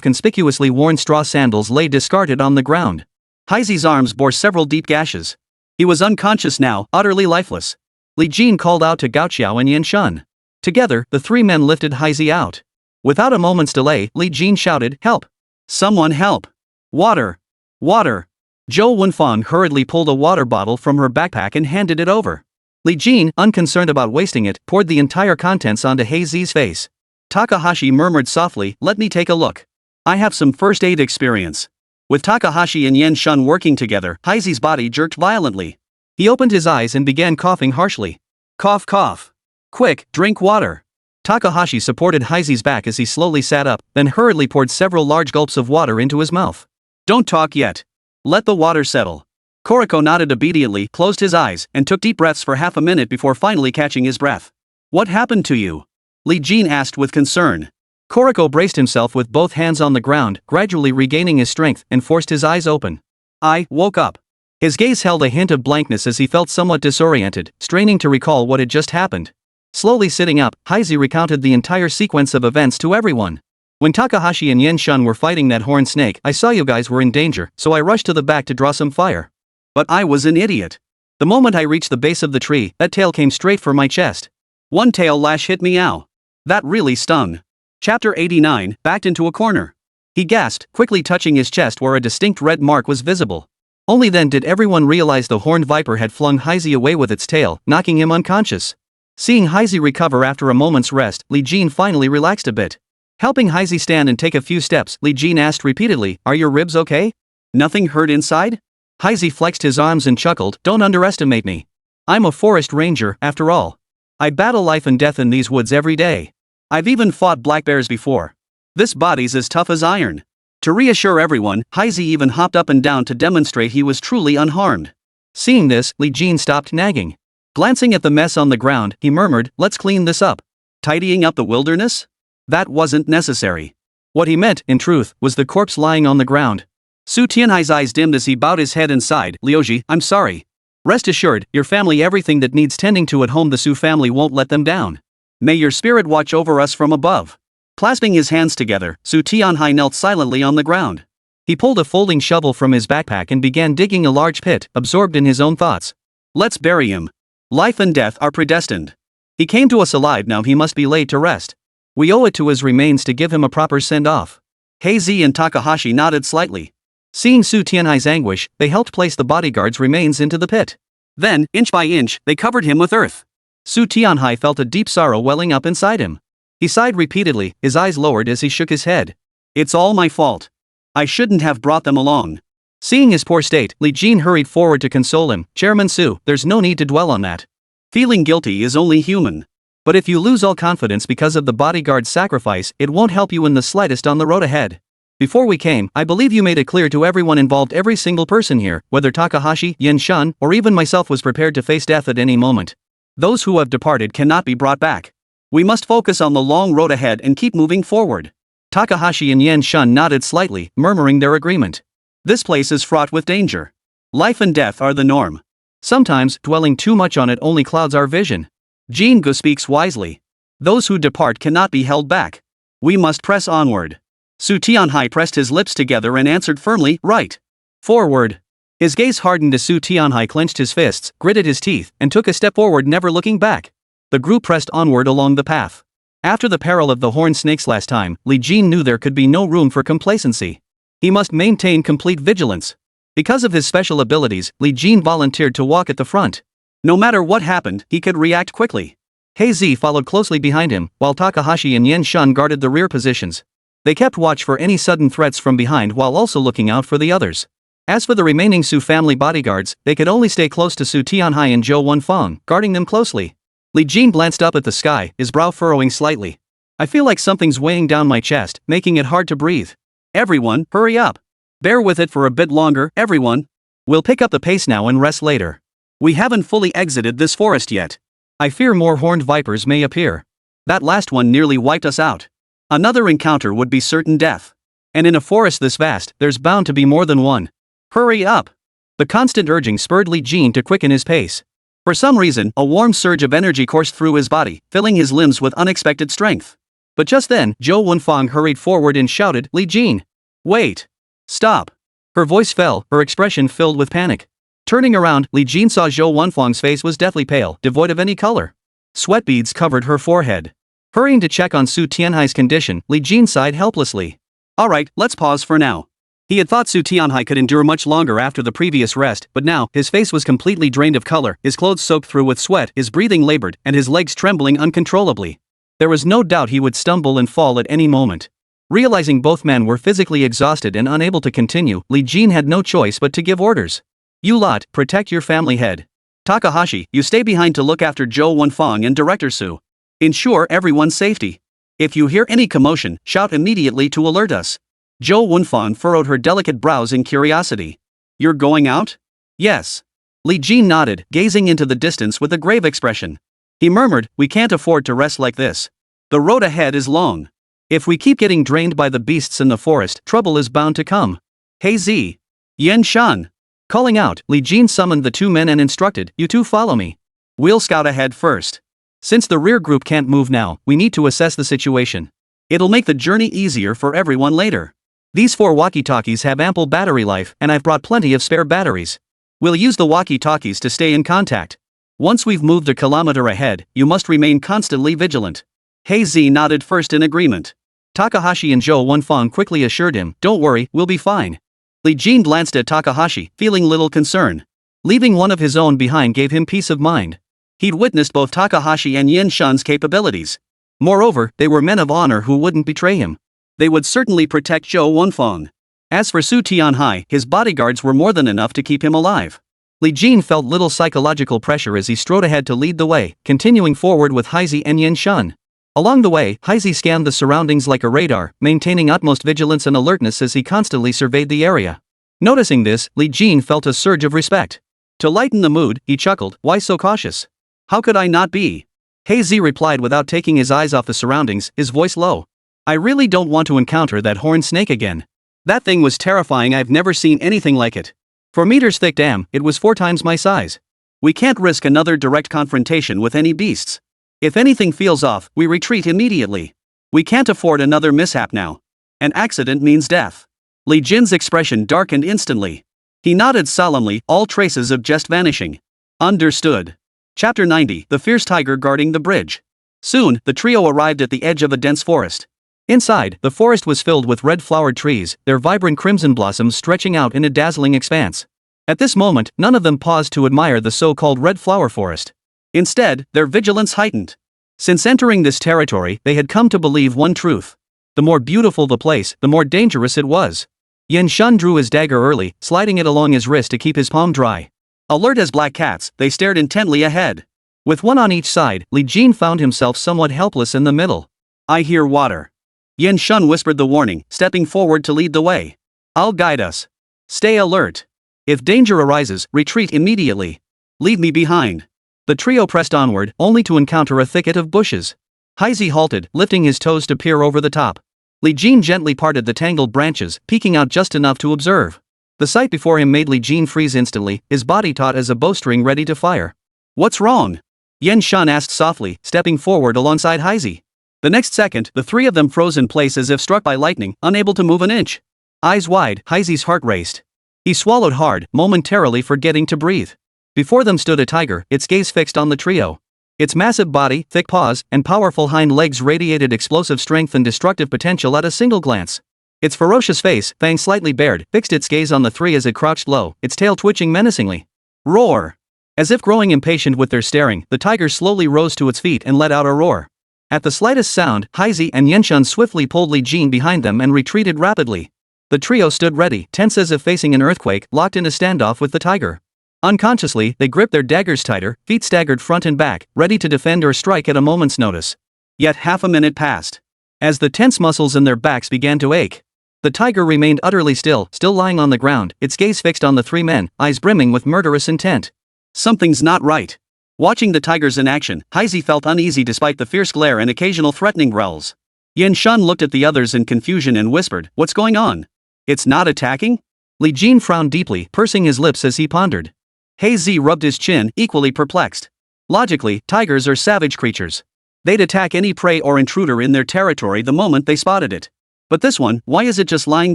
conspicuously worn straw sandals lay discarded on the ground. Hazy's arms bore several deep gashes. He was unconscious now, utterly lifeless. Li Jin called out to Gao Qiao and Yan Shun. Together, the three men lifted Hazy out. Without a moment's delay, Li Jin shouted, "Help! Someone help! Water! Water!" Zhou Wenfang hurriedly pulled a water bottle from her backpack and handed it over. Li Jin, unconcerned about wasting it, poured the entire contents onto Hazy's face. Takahashi murmured softly, "Let me take a look. I have some first aid experience." With Takahashi and Yan Shun working together, Hazy's body jerked violently. He opened his eyes and began coughing harshly. Cough, cough. Quick, drink water. Takahashi supported Hazy's back as he slowly sat up, then hurriedly poured several large gulps of water into his mouth. Don't talk yet. Let the water settle. Koriko nodded obediently, closed his eyes, and took deep breaths for half a minute before finally catching his breath. What happened to you? Li Jin asked with concern. Koriko braced himself with both hands on the ground, gradually regaining his strength, and forced his eyes open. I woke up. His gaze held a hint of blankness as he felt somewhat disoriented, straining to recall what had just happened. Slowly sitting up, Hazy recounted the entire sequence of events to everyone. When Takahashi and Yan Shun were fighting that horned snake, I saw you guys were in danger, so I rushed to the back to draw some fire. But I was an idiot. The moment I reached the base of the tree, that tail came straight for my chest. One tail lash hit me ow. That really stung. Chapter 89, backed into a corner. He gasped, quickly touching his chest where a distinct red mark was visible. Only then did everyone realize the horned viper had flung Hazy away with its tail, knocking him unconscious. Seeing Hazy recover after a moment's rest, Li Jin finally relaxed a bit. Helping Hazy stand and take a few steps, Li Jin asked repeatedly, "Are your ribs okay? Nothing hurt inside?" Hazy flexed his arms and chuckled, "Don't underestimate me. I'm a forest ranger, after all. I battle life and death in these woods every day. I've even fought black bears before. This body's as tough as iron." To reassure everyone, Hazy even hopped up and down to demonstrate he was truly unharmed. Seeing this, Li Jin stopped nagging. Glancing at the mess on the ground, he murmured, "Let's clean this up." Tidying up the wilderness? That wasn't necessary. What he meant, in truth, was the corpse lying on the ground. Su Tianhai's eyes dimmed as he bowed his head and sighed, "Liuji, I'm sorry. Rest assured, your family everything that needs tending to at home, the Su family won't let them down. May your spirit watch over us from above." Clasping his hands together, Su Tianhai knelt silently on the ground. He pulled a folding shovel from his backpack and began digging a large pit, absorbed in his own thoughts. Let's bury him. Life and death are predestined. He came to us alive, now he must be laid to rest. We owe it to his remains to give him a proper send-off. Hazy and Takahashi nodded slightly. Seeing Su Tianhai's anguish, they helped place the bodyguard's remains into the pit. Then, inch by inch, they covered him with earth. Su Tianhai felt a deep sorrow welling up inside him. He sighed repeatedly, his eyes lowered as he shook his head. It's all my fault. I shouldn't have brought them along. Seeing his poor state, Li Jin hurried forward to console him. Chairman Su, there's no need to dwell on that. Feeling guilty is only human. But if you lose all confidence because of the bodyguard's sacrifice, it won't help you in the slightest on the road ahead. Before we came, I believe you made it clear to everyone involved, every single person here, whether Takahashi, Yan Shun, or even myself, was prepared to face death at any moment. Those who have departed cannot be brought back. We must focus on the long road ahead and keep moving forward. Takahashi and Yan Shun nodded slightly, murmuring their agreement. This place is fraught with danger. Life and death are the norm. Sometimes, dwelling too much on it only clouds our vision. Jin Gu speaks wisely. Those who depart cannot be held back. We must press onward. Su Tianhai pressed his lips together and answered firmly, right. Forward. His gaze hardened as Su Tianhai clenched his fists, gritted his teeth, and took a step forward, never looking back. The group pressed onward along the path. After the peril of the horned snakes last time, Li Jin knew there could be no room for complacency. He must maintain complete vigilance. Because of his special abilities, Li Jin volunteered to walk at the front. No matter what happened, he could react quickly. Heizi followed closely behind him, while Takahashi and Yen Shun guarded the rear positions. They kept watch for any sudden threats from behind while also looking out for the others. As for the remaining Su family bodyguards, they could only stay close to Su Tianhai and Zhou Wenfang, guarding them closely. Li Jin glanced up at the sky, his brow furrowing slightly. I feel like something's weighing down my chest, making it hard to breathe. Everyone, hurry up. Bear with it for a bit longer, everyone. We'll pick up the pace now and rest later. We haven't fully exited this forest yet. I fear more horned vipers may appear. That last one nearly wiped us out. Another encounter would be certain death. And in a forest this vast, there's bound to be more than one. Hurry up! The constant urging spurred Li Jin to quicken his pace. For some reason, a warm surge of energy coursed through his body, filling his limbs with unexpected strength. But just then, Zhou Wenfang hurried forward and shouted, Li Jin! Wait! Stop! Her voice fell, her expression filled with panic. Turning around, Li Jin saw Zhou Wenfang's face was deathly pale, devoid of any color. Sweat beads covered her forehead. Hurrying to check on Su Tianhai's condition, Li Jin sighed helplessly. Alright, let's pause for now. He had thought Su Tianhai could endure much longer after the previous rest, but now, his face was completely drained of color, his clothes soaked through with sweat, his breathing labored, and his legs trembling uncontrollably. There was no doubt he would stumble and fall at any moment. Realizing both men were physically exhausted and unable to continue, Li Jin had no choice but to give orders. You lot, protect your family head. Takahashi, you stay behind to look after Zhou Wenfang and Director Su. Ensure everyone's safety. If you hear any commotion, shout immediately to alert us. Zhou Wenfang furrowed her delicate brows in curiosity. You're going out? Yes. Li Jin nodded, gazing into the distance with a grave expression. He murmured, we can't afford to rest like this. The road ahead is long. If we keep getting drained by the beasts in the forest, trouble is bound to come. Heizi! Yen Shun! Calling out, Li Jin summoned the two men and instructed, you two follow me. We'll scout ahead first. Since the rear group can't move now, we need to assess the situation. It'll make the journey easier for everyone later. These 4 walkie-talkies have ample battery life, and I've brought plenty of spare batteries. We'll use the walkie-talkies to stay in contact. Once we've moved a kilometer ahead, you must remain constantly vigilant. Heizi nodded first in agreement. Takahashi and Zhou Wenfang quickly assured him, don't worry, we'll be fine. Li Jin glanced at Takahashi, feeling little concern. Leaving one of his own behind gave him peace of mind. He'd witnessed both Takahashi and Yen Shun's capabilities. Moreover, they were men of honor who wouldn't betray him. They would certainly protect Zhou Wenfang. As for Su Tianhai, his bodyguards were more than enough to keep him alive. Li Jin felt little psychological pressure as he strode ahead to lead the way, continuing forward with Heizi and Yen Shun. Along the way, Heizi scanned the surroundings like a radar, maintaining utmost vigilance and alertness as he constantly surveyed the area. Noticing this, Li Jin felt a surge of respect. To lighten the mood, he chuckled, why so cautious? How could I not be? Heizi replied without taking his eyes off the surroundings, his voice low. I really don't want to encounter that horned snake again. That thing was terrifying, I've never seen anything like it. 4 meters thick, damn, it was 4 times my size. We can't risk another direct confrontation with any beasts. If anything feels off, we retreat immediately. We can't afford another mishap now. An accident means death. Li Jin's expression darkened instantly. He nodded solemnly, all traces of jest vanishing. Understood. Chapter 90, The Fierce Tiger Guarding the Bridge. Soon, the trio arrived at the edge of a dense forest. Inside, the forest was filled with red-flowered trees, their vibrant crimson blossoms stretching out in a dazzling expanse. At this moment, none of them paused to admire the so-called red flower forest. Instead, their vigilance heightened. Since entering this territory, they had come to believe one truth. The more beautiful the place, the more dangerous it was. Yen Shun drew his dagger early, sliding it along his wrist to keep his palm dry. Alert as black cats, they stared intently ahead. With one on each side, Li Jin found himself somewhat helpless in the middle. I hear water. Yen Shun whispered the warning, stepping forward to lead the way. I'll guide us. Stay alert. If danger arises, retreat immediately. Leave me behind. The trio pressed onward, only to encounter a thicket of bushes. Heizi halted, lifting his toes to peer over the top. Li Jin gently parted the tangled branches, peeking out just enough to observe. The sight before him made Li Jin freeze instantly, his body taut as a bowstring ready to fire. What's wrong? Yen Shun asked softly, stepping forward alongside Heizi. The next second, the 3 of them froze in place as if struck by lightning, unable to move an inch. Eyes wide, Heizi's heart raced. He swallowed hard, momentarily forgetting to breathe. Before them stood a tiger, its gaze fixed on the trio. Its massive body, thick paws, and powerful hind legs radiated explosive strength and destructive potential at a single glance. Its ferocious face, fangs slightly bared, fixed its gaze on the 3 as it crouched low, its tail twitching menacingly. Roar! As if growing impatient with their staring, the tiger slowly rose to its feet and let out a roar. At the slightest sound, Haizi and Yenshun swiftly pulled Li Jin behind them and retreated rapidly. The trio stood ready, tense as if facing an earthquake, locked in a standoff with the tiger. Unconsciously, they gripped their daggers tighter, feet staggered front and back, ready to defend or strike at a moment's notice. Yet half a minute passed. As the tense muscles in their backs began to ache, the tiger remained utterly still lying on the ground, its gaze fixed on the three men, eyes brimming with murderous intent. Something's not right. Watching the tigers in action, Haizi felt uneasy despite the fierce glare and occasional threatening growls. Yenshun looked at the others in confusion and whispered, "What's going on? It's not attacking?" Li Jin frowned deeply, pursing his lips as he pondered. Haizi rubbed his chin, equally perplexed. Logically, tigers are savage creatures. They'd attack any prey or intruder in their territory the moment they spotted it. But this one, why is it just lying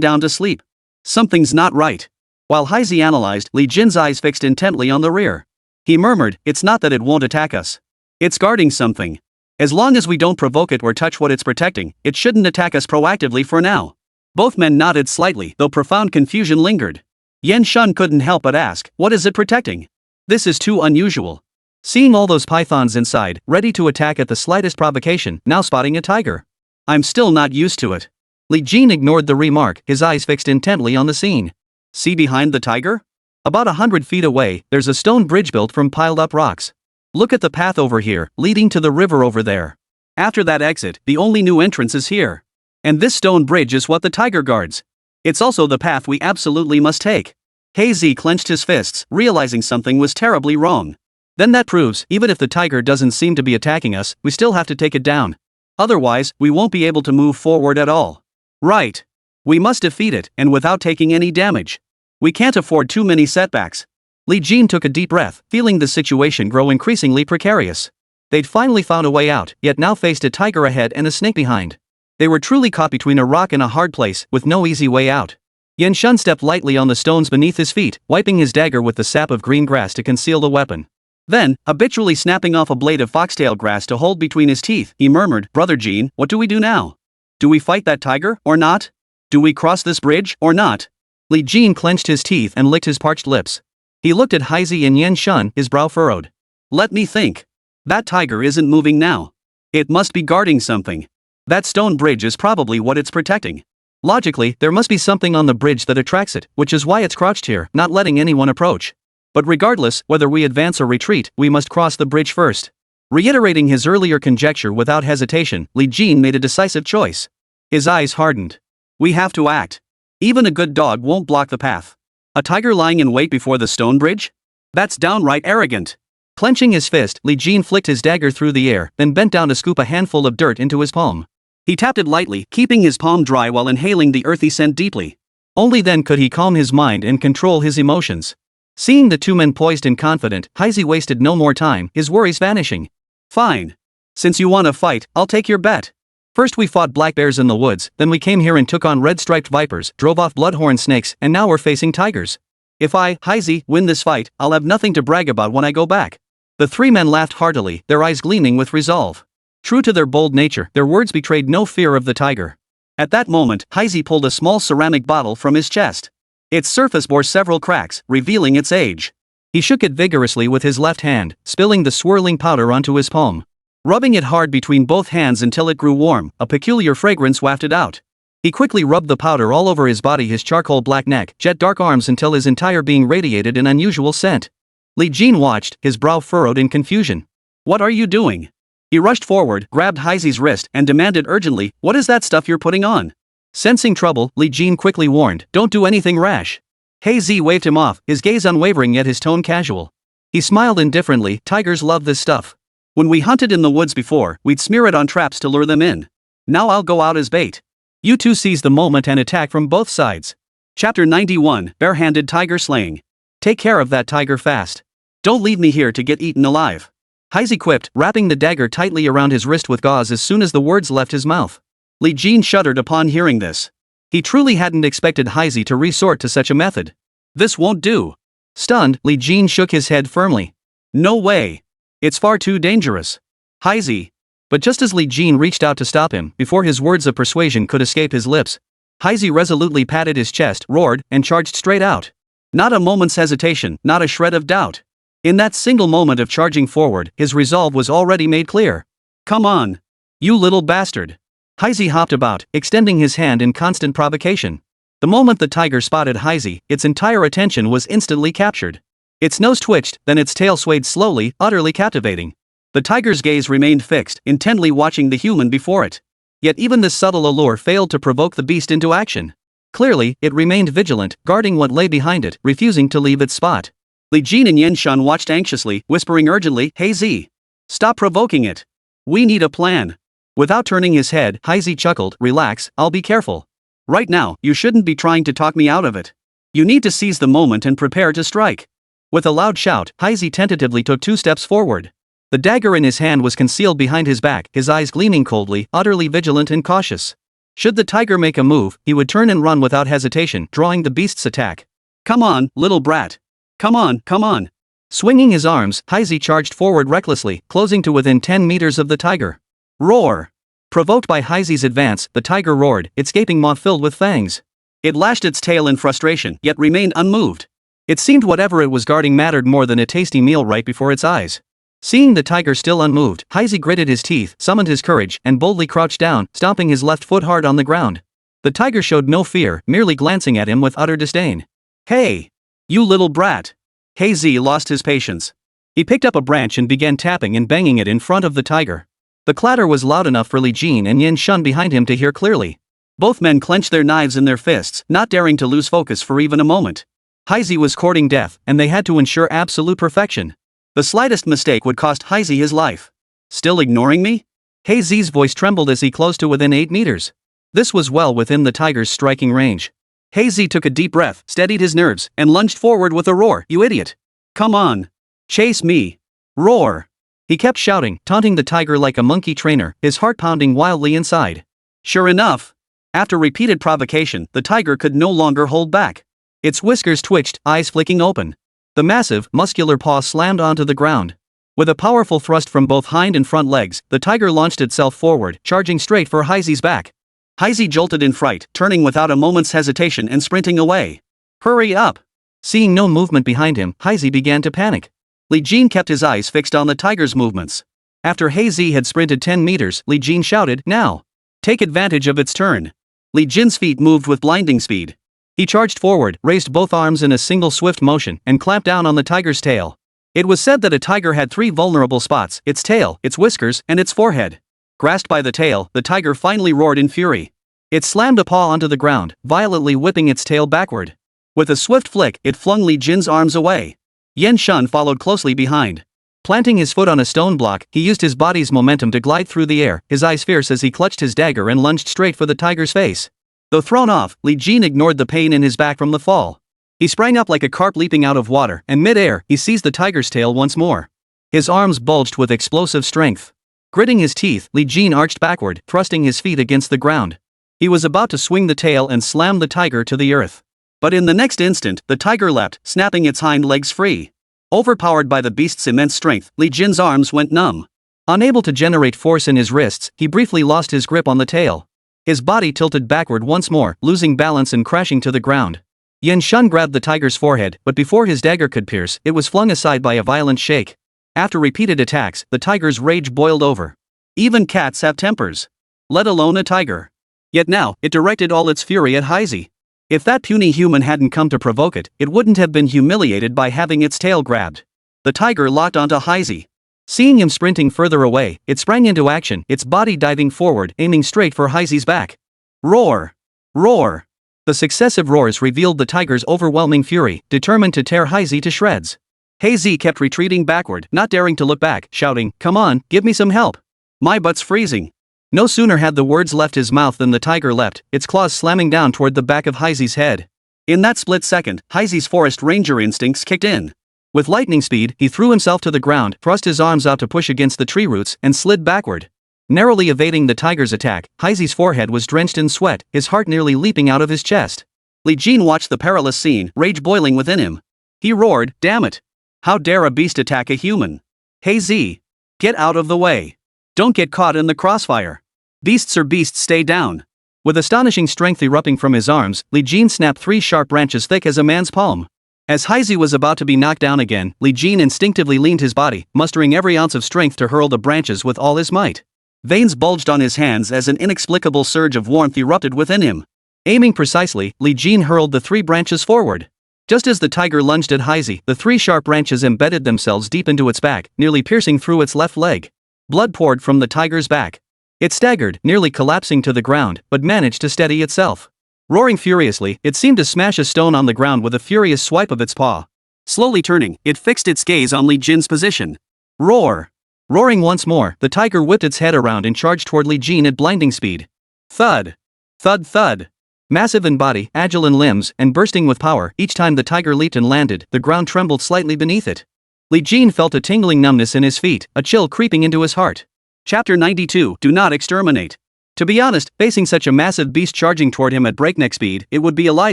down to sleep? Something's not right. While Haizi analyzed, Li Jin's eyes fixed intently on the rear. He murmured, "It's not that it won't attack us. It's guarding something. As long as we don't provoke it or touch what it's protecting, it shouldn't attack us proactively for now." Both men nodded slightly, though profound confusion lingered. Yenshun couldn't help but ask, "What is it protecting? This is too unusual." Seeing all those pythons inside, ready to attack at the slightest provocation, now spotting a tiger. "I'm still not used to it." Li Jin ignored the remark, his eyes fixed intently on the scene. "See behind the tiger? About 100 feet away, there's a stone bridge built from piled up rocks. Look at the path over here, leading to the river over there. After that exit, the only new entrance is here. And this stone bridge is what the tiger guards. It's also the path we absolutely must take." Haizi clenched his fists, realizing something was terribly wrong. "Then that proves, even if the tiger doesn't seem to be attacking us, we still have to take it down. Otherwise, we won't be able to move forward at all." "Right. We must defeat it, and without taking any damage. We can't afford too many setbacks." Li Jin took a deep breath, feeling the situation grow increasingly precarious. They'd finally found a way out, yet now faced a tiger ahead and a snake behind. They were truly caught between a rock and a hard place, with no easy way out. Yenshun stepped lightly on the stones beneath his feet, wiping his dagger with the sap of green grass to conceal the weapon. Then, habitually snapping off a blade of foxtail grass to hold between his teeth, he murmured, "Brother Jean, what do we do now? Do we fight that tiger, or not? Do we cross this bridge, or not?" Li Jin clenched his teeth and licked his parched lips. He looked at Haizi and Yenshun, his brow furrowed. "Let me think. That tiger isn't moving now. It must be guarding something. That stone bridge is probably what it's protecting. Logically, there must be something on the bridge that attracts it, which is why it's crouched here, not letting anyone approach. But regardless, whether we advance or retreat, we must cross the bridge first." Reiterating his earlier conjecture without hesitation, Li Jin made a decisive choice. His eyes hardened. "We have to act. Even a good dog won't block the path. A tiger lying in wait before the stone bridge? That's downright arrogant." Clenching his fist, Li Jin flicked his dagger through the air, then bent down to scoop a handful of dirt into his palm. He tapped it lightly, keeping his palm dry while inhaling the earthy scent deeply. Only then could he calm his mind and control his emotions. Seeing the two men poised and confident, Haizi wasted no more time, his worries vanishing. "Fine. Since you want to fight, I'll take your bet. First we fought black bears in the woods, then we came here and took on red-striped vipers, drove off bloodhorn snakes, and now we're facing tigers. If I, Haizi, win this fight, I'll have nothing to brag about when I go back." The three men laughed heartily, their eyes gleaming with resolve. True to their bold nature, their words betrayed no fear of the tiger. At that moment, Haizi pulled a small ceramic bottle from his chest. Its surface bore several cracks, revealing its age. He shook it vigorously with his left hand, spilling the swirling powder onto his palm. Rubbing it hard between both hands until it grew warm, a peculiar fragrance wafted out. He quickly rubbed the powder all over his body, his charcoal black neck, jet dark arms until his entire being radiated an unusual scent. Li Jin watched, his brow furrowed in confusion. "What are you doing?" He rushed forward, grabbed Haizi's wrist, and demanded urgently, "What is that stuff you're putting on?" Sensing trouble, Li Jin quickly warned, "Don't do anything rash." Haizi waved him off, his gaze unwavering yet his tone casual. He smiled indifferently, "Tigers love this stuff. When we hunted in the woods before, we'd smear it on traps to lure them in. Now I'll go out as bait. You two seize the moment and attack from both sides." Chapter 91, Bare-Handed Tiger Slaying. "Take care of that tiger fast. Don't leave me here to get eaten alive," Haizi quipped, wrapping the dagger tightly around his wrist with gauze as soon as the words left his mouth. Li Jin shuddered upon hearing this. He truly hadn't expected Haizi to resort to such a method. "This won't do." Stunned, Li Jin shook his head firmly. "No way. It's far too dangerous. Haizi." But just as Li Jin reached out to stop him, before his words of persuasion could escape his lips, Haizi resolutely patted his chest, roared, and charged straight out. Not a moment's hesitation, not a shred of doubt. In that single moment of charging forward, his resolve was already made clear. Come on! You little bastard! Heisey hopped about, extending his hand in constant provocation. The moment the tiger spotted Heisey, its entire attention was instantly captured. Its nose twitched, then its tail swayed slowly, utterly captivating. The tiger's gaze remained fixed, intently watching the human before it. Yet even this subtle allure failed to provoke the beast into action. Clearly, it remained vigilant, guarding what lay behind it, refusing to leave its spot. Li Jin and Yen Shun watched anxiously, whispering urgently, "Hey Z! Stop provoking it! We need a plan." Without turning his head, Heisey chuckled, "Relax, I'll be careful. Right now, you shouldn't be trying to talk me out of it. You need to seize the moment and prepare to strike." With a loud shout, Heisey tentatively took 2 steps forward. The dagger in his hand was concealed behind his back, his eyes gleaming coldly, utterly vigilant and cautious. Should the tiger make a move, he would turn and run without hesitation, drawing the beast's attack. "Come on, little brat. Come on, come on." Swinging his arms, Heisey charged forward recklessly, closing to within 10 meters of the tiger. Roar! Provoked by Heisey's advance, the tiger roared, its gaping maw filled with fangs. It lashed its tail in frustration, yet remained unmoved. It seemed whatever it was guarding mattered more than a tasty meal right before its eyes. Seeing the tiger still unmoved, Heisey gritted his teeth, summoned his courage, and boldly crouched down, stomping his left foot hard on the ground. The tiger showed no fear, merely glancing at him with utter disdain. "Hey! You little brat!" Heisey lost his patience. He picked up a branch and began tapping and banging it in front of the tiger. The clatter was loud enough for Li Jin and Yen Shun behind him to hear clearly. Both men clenched their knives in their fists, not daring to lose focus for even a moment. Heisey was courting death, and they had to ensure absolute perfection. The slightest mistake would cost Heisey his life. "Still ignoring me?" Heisey's voice trembled as he closed to within 8 meters. This was well within the tiger's striking range. Heisey took a deep breath, steadied his nerves, and lunged forward with a roar, "You idiot! Come on! Chase me! Roar!" He kept shouting, taunting the tiger like a monkey trainer, his heart pounding wildly inside. Sure enough! After repeated provocation, the tiger could no longer hold back. Its whiskers twitched, eyes flicking open. The massive, muscular paw slammed onto the ground. With a powerful thrust from both hind and front legs, the tiger launched itself forward, charging straight for Heisey's back. Heisey jolted in fright, turning without a moment's hesitation and sprinting away. "Hurry up!" Seeing no movement behind him, Heisey began to panic. Li Jin kept his eyes fixed on the tiger's movements. After Heisey had sprinted 10 meters, Li Jin shouted, "Now! Take advantage of its turn!" Li Jin's feet moved with blinding speed. He charged forward, raised both arms in a single swift motion, and clamped down on the tiger's tail. It was said that a tiger had 3 vulnerable spots: its tail, its whiskers, and its forehead. Grasped by the tail, the tiger finally roared in fury. It slammed a paw onto the ground, violently whipping its tail backward. With a swift flick, it flung Li Jin's arms away. Yen Shun followed closely behind. Planting his foot on a stone block, he used his body's momentum to glide through the air, his eyes fierce as he clutched his dagger and lunged straight for the tiger's face. Though thrown off, Li Jin ignored the pain in his back from the fall. He sprang up like a carp leaping out of water, and mid-air, he seized the tiger's tail once more. His arms bulged with explosive strength. Gritting his teeth, Li Jin arched backward, thrusting his feet against the ground. He was about to swing the tail and slam the tiger to the earth. But in the next instant, the tiger leapt, snapping its hind legs free. Overpowered by the beast's immense strength, Li Jin's arms went numb. Unable to generate force in his wrists, he briefly lost his grip on the tail. His body tilted backward once more, losing balance and crashing to the ground. Yen Shun grabbed the tiger's forehead, but before his dagger could pierce, it was flung aside by a violent shake. After repeated attacks, the tiger's rage boiled over. Even cats have tempers. Let alone a tiger. Yet now, it directed all its fury at Heisey. If that puny human hadn't come to provoke it, it wouldn't have been humiliated by having its tail grabbed. The tiger locked onto Heisey. Seeing him sprinting further away, it sprang into action, its body diving forward, aiming straight for Heisey's back. Roar! Roar! The successive roars revealed the tiger's overwhelming fury, determined to tear Heisey to shreds. Heisey kept retreating backward, not daring to look back, shouting, "Come on, give me some help. My butt's freezing." No sooner had the words left his mouth than the tiger leapt, its claws slamming down toward the back of Heisey's head. In that split second, Heisey's forest ranger instincts kicked in. With lightning speed, he threw himself to the ground, thrust his arms out to push against the tree roots, and slid backward. Narrowly evading the tiger's attack, Heisey's forehead was drenched in sweat, his heart nearly leaping out of his chest. Li Jin watched the perilous scene, rage boiling within him. He roared, "Damn it! How dare a beast attack a human? Heisey! Get out of the way! Don't get caught in the crossfire! Beasts are beasts, stay down!" With astonishing strength erupting from his arms, Li Jin snapped 3 sharp branches thick as a man's palm. As Heizi was about to be knocked down again, Li Jin instinctively leaned his body, mustering every ounce of strength to hurl the branches with all his might. Veins bulged on his hands as an inexplicable surge of warmth erupted within him. Aiming precisely, Li Jin hurled the 3 branches forward. Just as the tiger lunged at Heizi, the 3 sharp branches embedded themselves deep into its back, nearly piercing through its left leg. Blood poured from the tiger's back. It staggered, nearly collapsing to the ground, but managed to steady itself. Roaring furiously, it seemed to smash a stone on the ground with a furious swipe of its paw. Slowly turning, it fixed its gaze on Li Jin's position. Roar! Roaring once more, the tiger whipped its head around and charged toward Li Jin at blinding speed. Thud! Thud thud! Massive in body, agile in limbs, and bursting with power, each time the tiger leaped and landed, the ground trembled slightly beneath it. Li Jin felt a tingling numbness in his feet, a chill creeping into his heart. Chapter 92: Do not exterminate. To be honest, facing such a massive beast charging toward him at breakneck speed, it would be a lie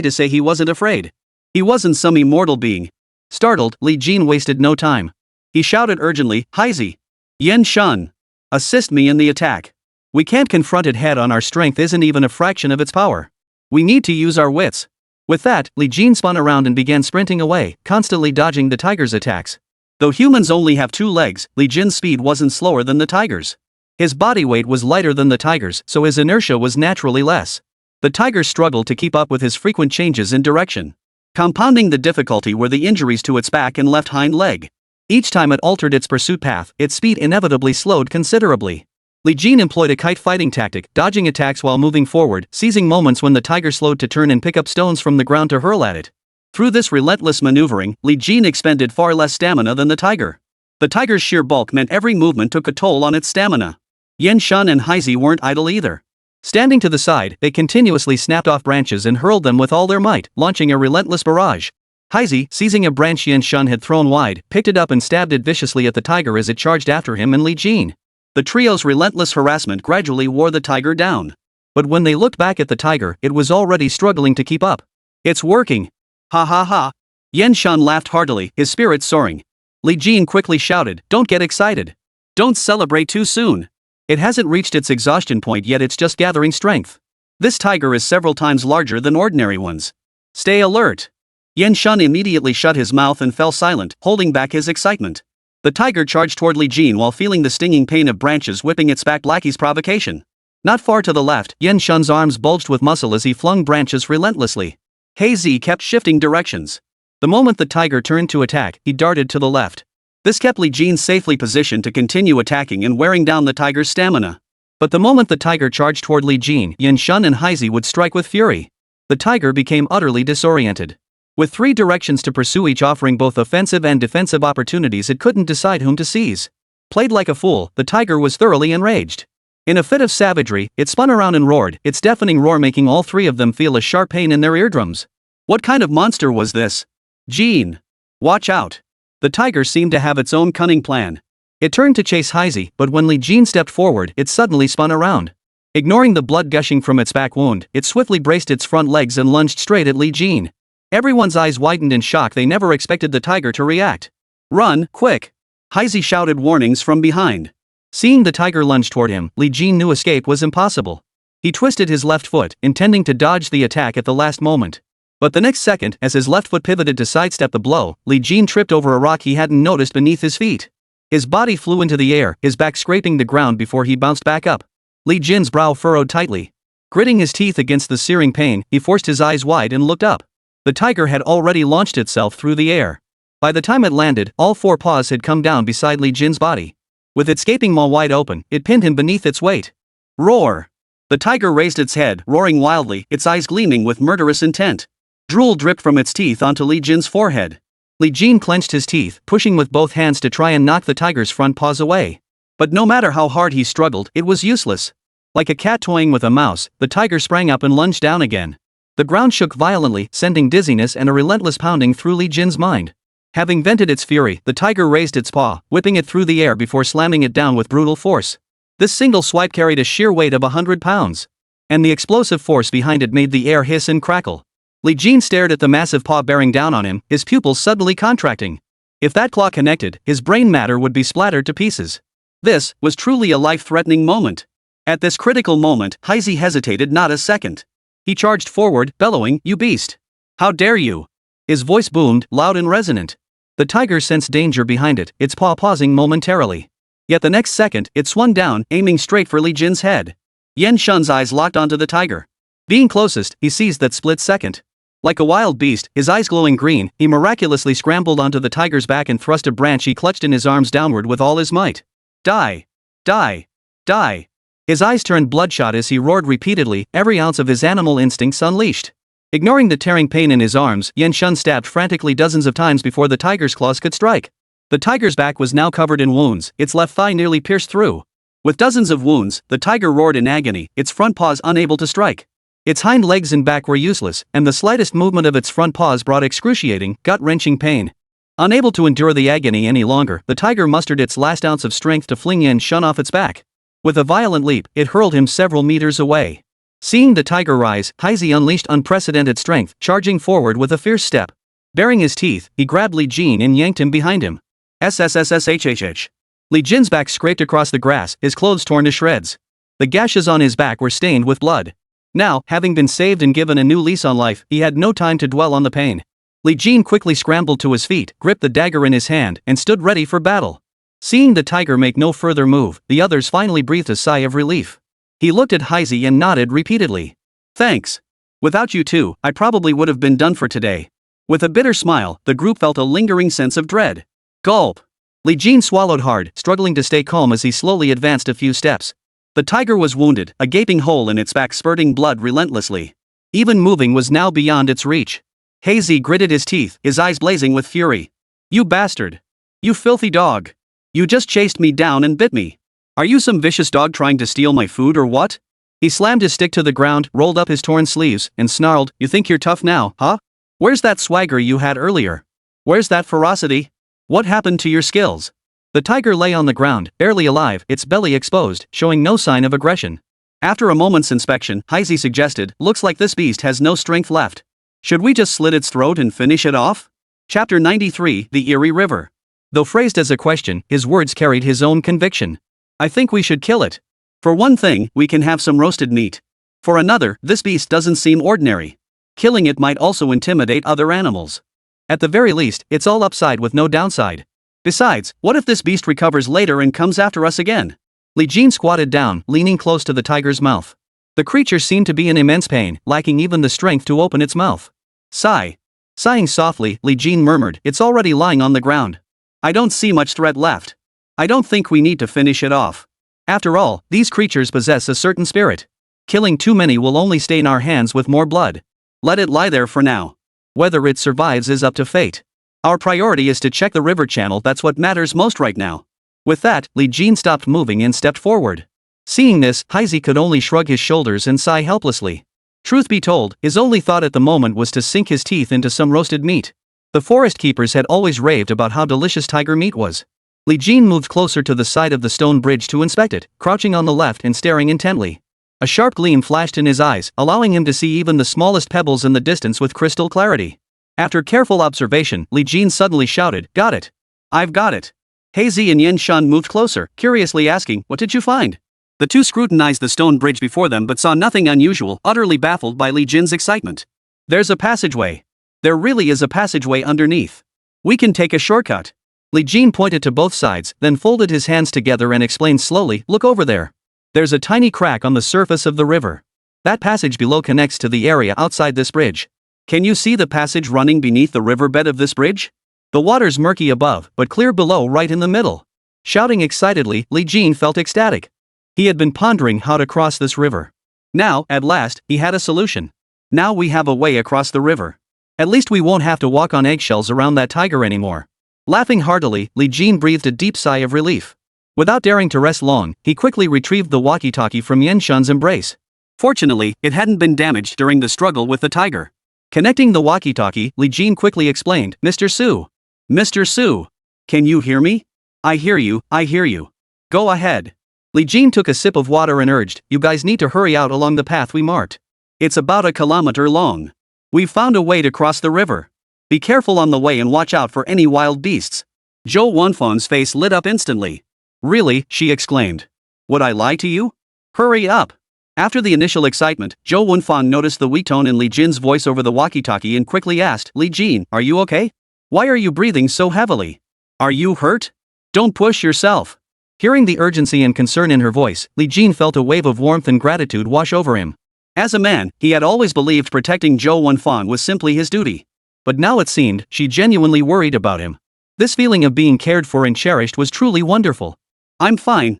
to say he wasn't afraid. He wasn't some immortal being. Startled, Li Jin wasted no time. He shouted urgently, Heizi! Yen Shun! Assist me in the attack. We can't confront it head on, our strength isn't even a fraction of its power. We need to use our wits. With that, Li Jin spun around and began sprinting away, constantly dodging the tiger's attacks. Though humans only have 2 legs, Li Jin's speed wasn't slower than the tiger's. His body weight was lighter than the tiger's, so his inertia was naturally less. The tiger struggled to keep up with his frequent changes in direction. Compounding the difficulty were the injuries to its back and left hind leg. Each time it altered its pursuit path, its speed inevitably slowed considerably. Li Jin employed a kite-fighting tactic, dodging attacks while moving forward, seizing moments when the tiger slowed to turn and pick up stones from the ground to hurl at it. Through this relentless maneuvering, Li Jin expended far less stamina than the tiger. The tiger's sheer bulk meant every movement took a toll on its stamina. Yen Shun and Heizi weren't idle either. Standing to the side, they continuously snapped off branches and hurled them with all their might, launching a relentless barrage. Heizi, seizing a branch Yen Shun had thrown wide, picked it up and stabbed it viciously at the tiger as it charged after him and Li Jin. The trio's relentless harassment gradually wore the tiger down. But when they looked back at the tiger, it was already struggling to keep up. It's working! Ha ha ha! Yen Shun laughed heartily, his spirits soaring. Li Jin quickly shouted, Don't get excited. Don't celebrate too soon. It hasn't reached its exhaustion point yet, it's just gathering strength. This tiger is several times larger than ordinary ones. Stay alert. Yen Shun immediately shut his mouth and fell silent, holding back his excitement. The tiger charged toward Li Jin while feeling the stinging pain of branches whipping its back like his provocation. Not far to the left, Yen Shun's arms bulged with muscle as he flung branches relentlessly. Heizi kept shifting directions. The moment the tiger turned to attack, he darted to the left. This kept Li Jin safely positioned to continue attacking and wearing down the tiger's stamina. But the moment the tiger charged toward Li Jin, Yen Shun and Heizi would strike with fury. The tiger became utterly disoriented. With 3 directions to pursue, each offering both offensive and defensive opportunities, it couldn't decide whom to seize. Played like a fool, the tiger was thoroughly enraged. In a fit of savagery, it spun around and roared, its deafening roar making all 3 of them feel a sharp pain in their eardrums. What kind of monster was this? Jin! Watch out! The tiger seemed to have its own cunning plan. It turned to chase Heizi, but when Li Jin stepped forward, it suddenly spun around. Ignoring the blood gushing from its back wound, it swiftly braced its front legs and lunged straight at Li Jin. Everyone's eyes widened in shock, they never expected the tiger to react. Run, quick! Heizi shouted warnings from behind. Seeing the tiger lunge toward him, Li Jin knew escape was impossible. He twisted his left foot, intending to dodge the attack at the last moment. But the next second, as his left foot pivoted to sidestep the blow, Li Jin tripped over a rock he hadn't noticed beneath his feet. His body flew into the air, his back scraping the ground before he bounced back up. Li Jin's brow furrowed tightly. Gritting his teeth against the searing pain, he forced his eyes wide and looked up. The tiger had already launched itself through the air. By the time it landed, all 4 paws had come down beside Li Jin's body. With its gaping maw wide open, it pinned him beneath its weight. Roar! The tiger raised its head, roaring wildly, its eyes gleaming with murderous intent. Drool dripped from its teeth onto Li Jin's forehead. Li Jin clenched his teeth, pushing with both hands to try and knock the tiger's front paws away. But no matter how hard he struggled, it was useless. Like a cat toying with a mouse, the tiger sprang up and lunged down again. The ground shook violently, sending dizziness and a relentless pounding through Li Jin's mind. Having vented its fury, the tiger raised its paw, whipping it through the air before slamming it down with brutal force. This single swipe carried a sheer weight of 100 pounds. And the explosive force behind it made the air hiss and crackle. Li Jin stared at the massive paw bearing down on him, his pupils suddenly contracting. If that claw connected, his brain matter would be splattered to pieces. This was truly a life-threatening moment. At this critical moment, Heizi hesitated not a second. He charged forward, bellowing, "You beast! How dare you! His voice boomed, loud and resonant. The tiger sensed danger behind it, its paw pausing momentarily. Yet the next second, it swung down, aiming straight for Li Jin's head. Yan Shun's eyes locked onto the tiger. Being closest, he seized that split second. Like a wild beast, his eyes glowing green, he miraculously scrambled onto the tiger's back and thrust a branch he clutched in his arms downward with all his might. Die! Die! Die! His eyes turned bloodshot as he roared repeatedly, every ounce of his animal instincts unleashed. Ignoring the tearing pain in his arms, Yan Shun stabbed frantically dozens of times before the tiger's claws could strike. The tiger's back was now covered in wounds, its left thigh nearly pierced through. With dozens of wounds, the tiger roared in agony, its front paws unable to strike. Its hind legs and back were useless, and the slightest movement of its front paws brought excruciating, gut-wrenching pain. Unable to endure the agony any longer, the tiger mustered its last ounce of strength to fling Yan Shun off its back. With a violent leap, it hurled him several meters away. Seeing the tiger rise, Heisei unleashed unprecedented strength, charging forward with a fierce step. Baring his teeth, he grabbed Li Jin and yanked him behind him. SSS-grade. Li Jin's back scraped across the grass, his clothes torn to shreds. The gashes on his back were stained with blood. Now, having been saved and given a new lease on life, he had no time to dwell on the pain. Li Jin quickly scrambled to his feet, gripped the dagger in his hand, and stood ready for battle. Seeing the tiger make no further move, the others finally breathed a sigh of relief. He looked at Heisei and nodded repeatedly. Thanks. Without you two, I probably would have been done for today. With a bitter smile, the group felt a lingering sense of dread. Gulp. Li Jin swallowed hard, struggling to stay calm as he slowly advanced a few steps. The tiger was wounded, a gaping hole in its back spurting blood relentlessly. Even moving was now beyond its reach. Heisei gritted his teeth, his eyes blazing with fury. You bastard! You filthy dog! You just chased me down and bit me. Are you some vicious dog trying to steal my food or what? He slammed his stick to the ground, rolled up his torn sleeves, and snarled, You think you're tough now, huh? Where's that swagger you had earlier? Where's that ferocity? What happened to your skills? The tiger lay on the ground, barely alive, its belly exposed, showing no sign of aggression. After a moment's inspection, Heisei suggested, Looks like this beast has no strength left. Should we just slit its throat and finish it off? Chapter 93, The Erie River. Though phrased as a question, his words carried his own conviction. I think we should kill it. For one thing, we can have some roasted meat. For another, this beast doesn't seem ordinary. Killing it might also intimidate other animals. At the very least, it's all upside with no downside. Besides, what if this beast recovers later and comes after us again? Li Jin squatted down, leaning close to the tiger's mouth. The creature seemed to be in immense pain, lacking even the strength to open its mouth. Sigh. Sighing softly, Li Jin murmured, It's already lying on the ground. I don't see much threat left. I don't think we need to finish it off. After all, these creatures possess a certain spirit. Killing too many will only stain our hands with more blood. Let it lie there for now. Whether it survives is up to fate. Our priority is to check the river channel, that's what matters most right now. With that, Li Jin stopped moving and stepped forward. Seeing this, Heisei could only shrug his shoulders and sigh helplessly. Truth be told, his only thought at the moment was to sink his teeth into some roasted meat. The forest keepers had always raved about how delicious tiger meat was. Li Jin moved closer to the side of the stone bridge to inspect it, crouching on the left and staring intently. A sharp gleam flashed in his eyes, allowing him to see even the smallest pebbles in the distance with crystal clarity. After careful observation, Li Jin suddenly shouted, Got it! I've got it! Heisei and Yan Shun moved closer, curiously asking, What did you find? The two scrutinized the stone bridge before them but saw nothing unusual, utterly baffled by Li Jin's excitement. There's a passageway. There really is a passageway underneath. We can take a shortcut. Li Jin pointed to both sides, then folded his hands together and explained slowly, Look over there. There's a tiny crack on the surface of the river. That passage below connects to the area outside this bridge. Can you see the passage running beneath the riverbed of this bridge? The water's murky above, but clear below right in the middle. Shouting excitedly, Li Jin felt ecstatic. He had been pondering how to cross this river. Now, at last, he had a solution. Now we have a way across the river. At least we won't have to walk on eggshells around that tiger anymore. Laughing heartily, Li Jin breathed a deep sigh of relief. Without daring to rest long, he quickly retrieved the walkie-talkie from Yan Shun's embrace. Fortunately, it hadn't been damaged during the struggle with the tiger. Connecting the walkie-talkie, Li Jin quickly explained, Mr. Su. Mr. Su. Can you hear me? I hear you, I hear you. Go ahead. Li Jin took a sip of water and urged, You guys need to hurry out along the path we marked. It's about 1 kilometer long. We've found a way to cross the river. Be careful on the way and watch out for any wild beasts. Zhou Wanfan's face lit up instantly. Really, she exclaimed. Would I lie to you? Hurry up. After the initial excitement, Zhou Wenfang noticed the weak tone in Li Jin's voice over the walkie-talkie and quickly asked, Li Jin, are you okay? Why are you breathing so heavily? Are you hurt? Don't push yourself. Hearing the urgency and concern in her voice, Li Jin felt a wave of warmth and gratitude wash over him. As a man, he had always believed protecting Zhou Wenfang was simply his duty. But now it seemed she genuinely worried about him. This feeling of being cared for and cherished was truly wonderful. I'm fine.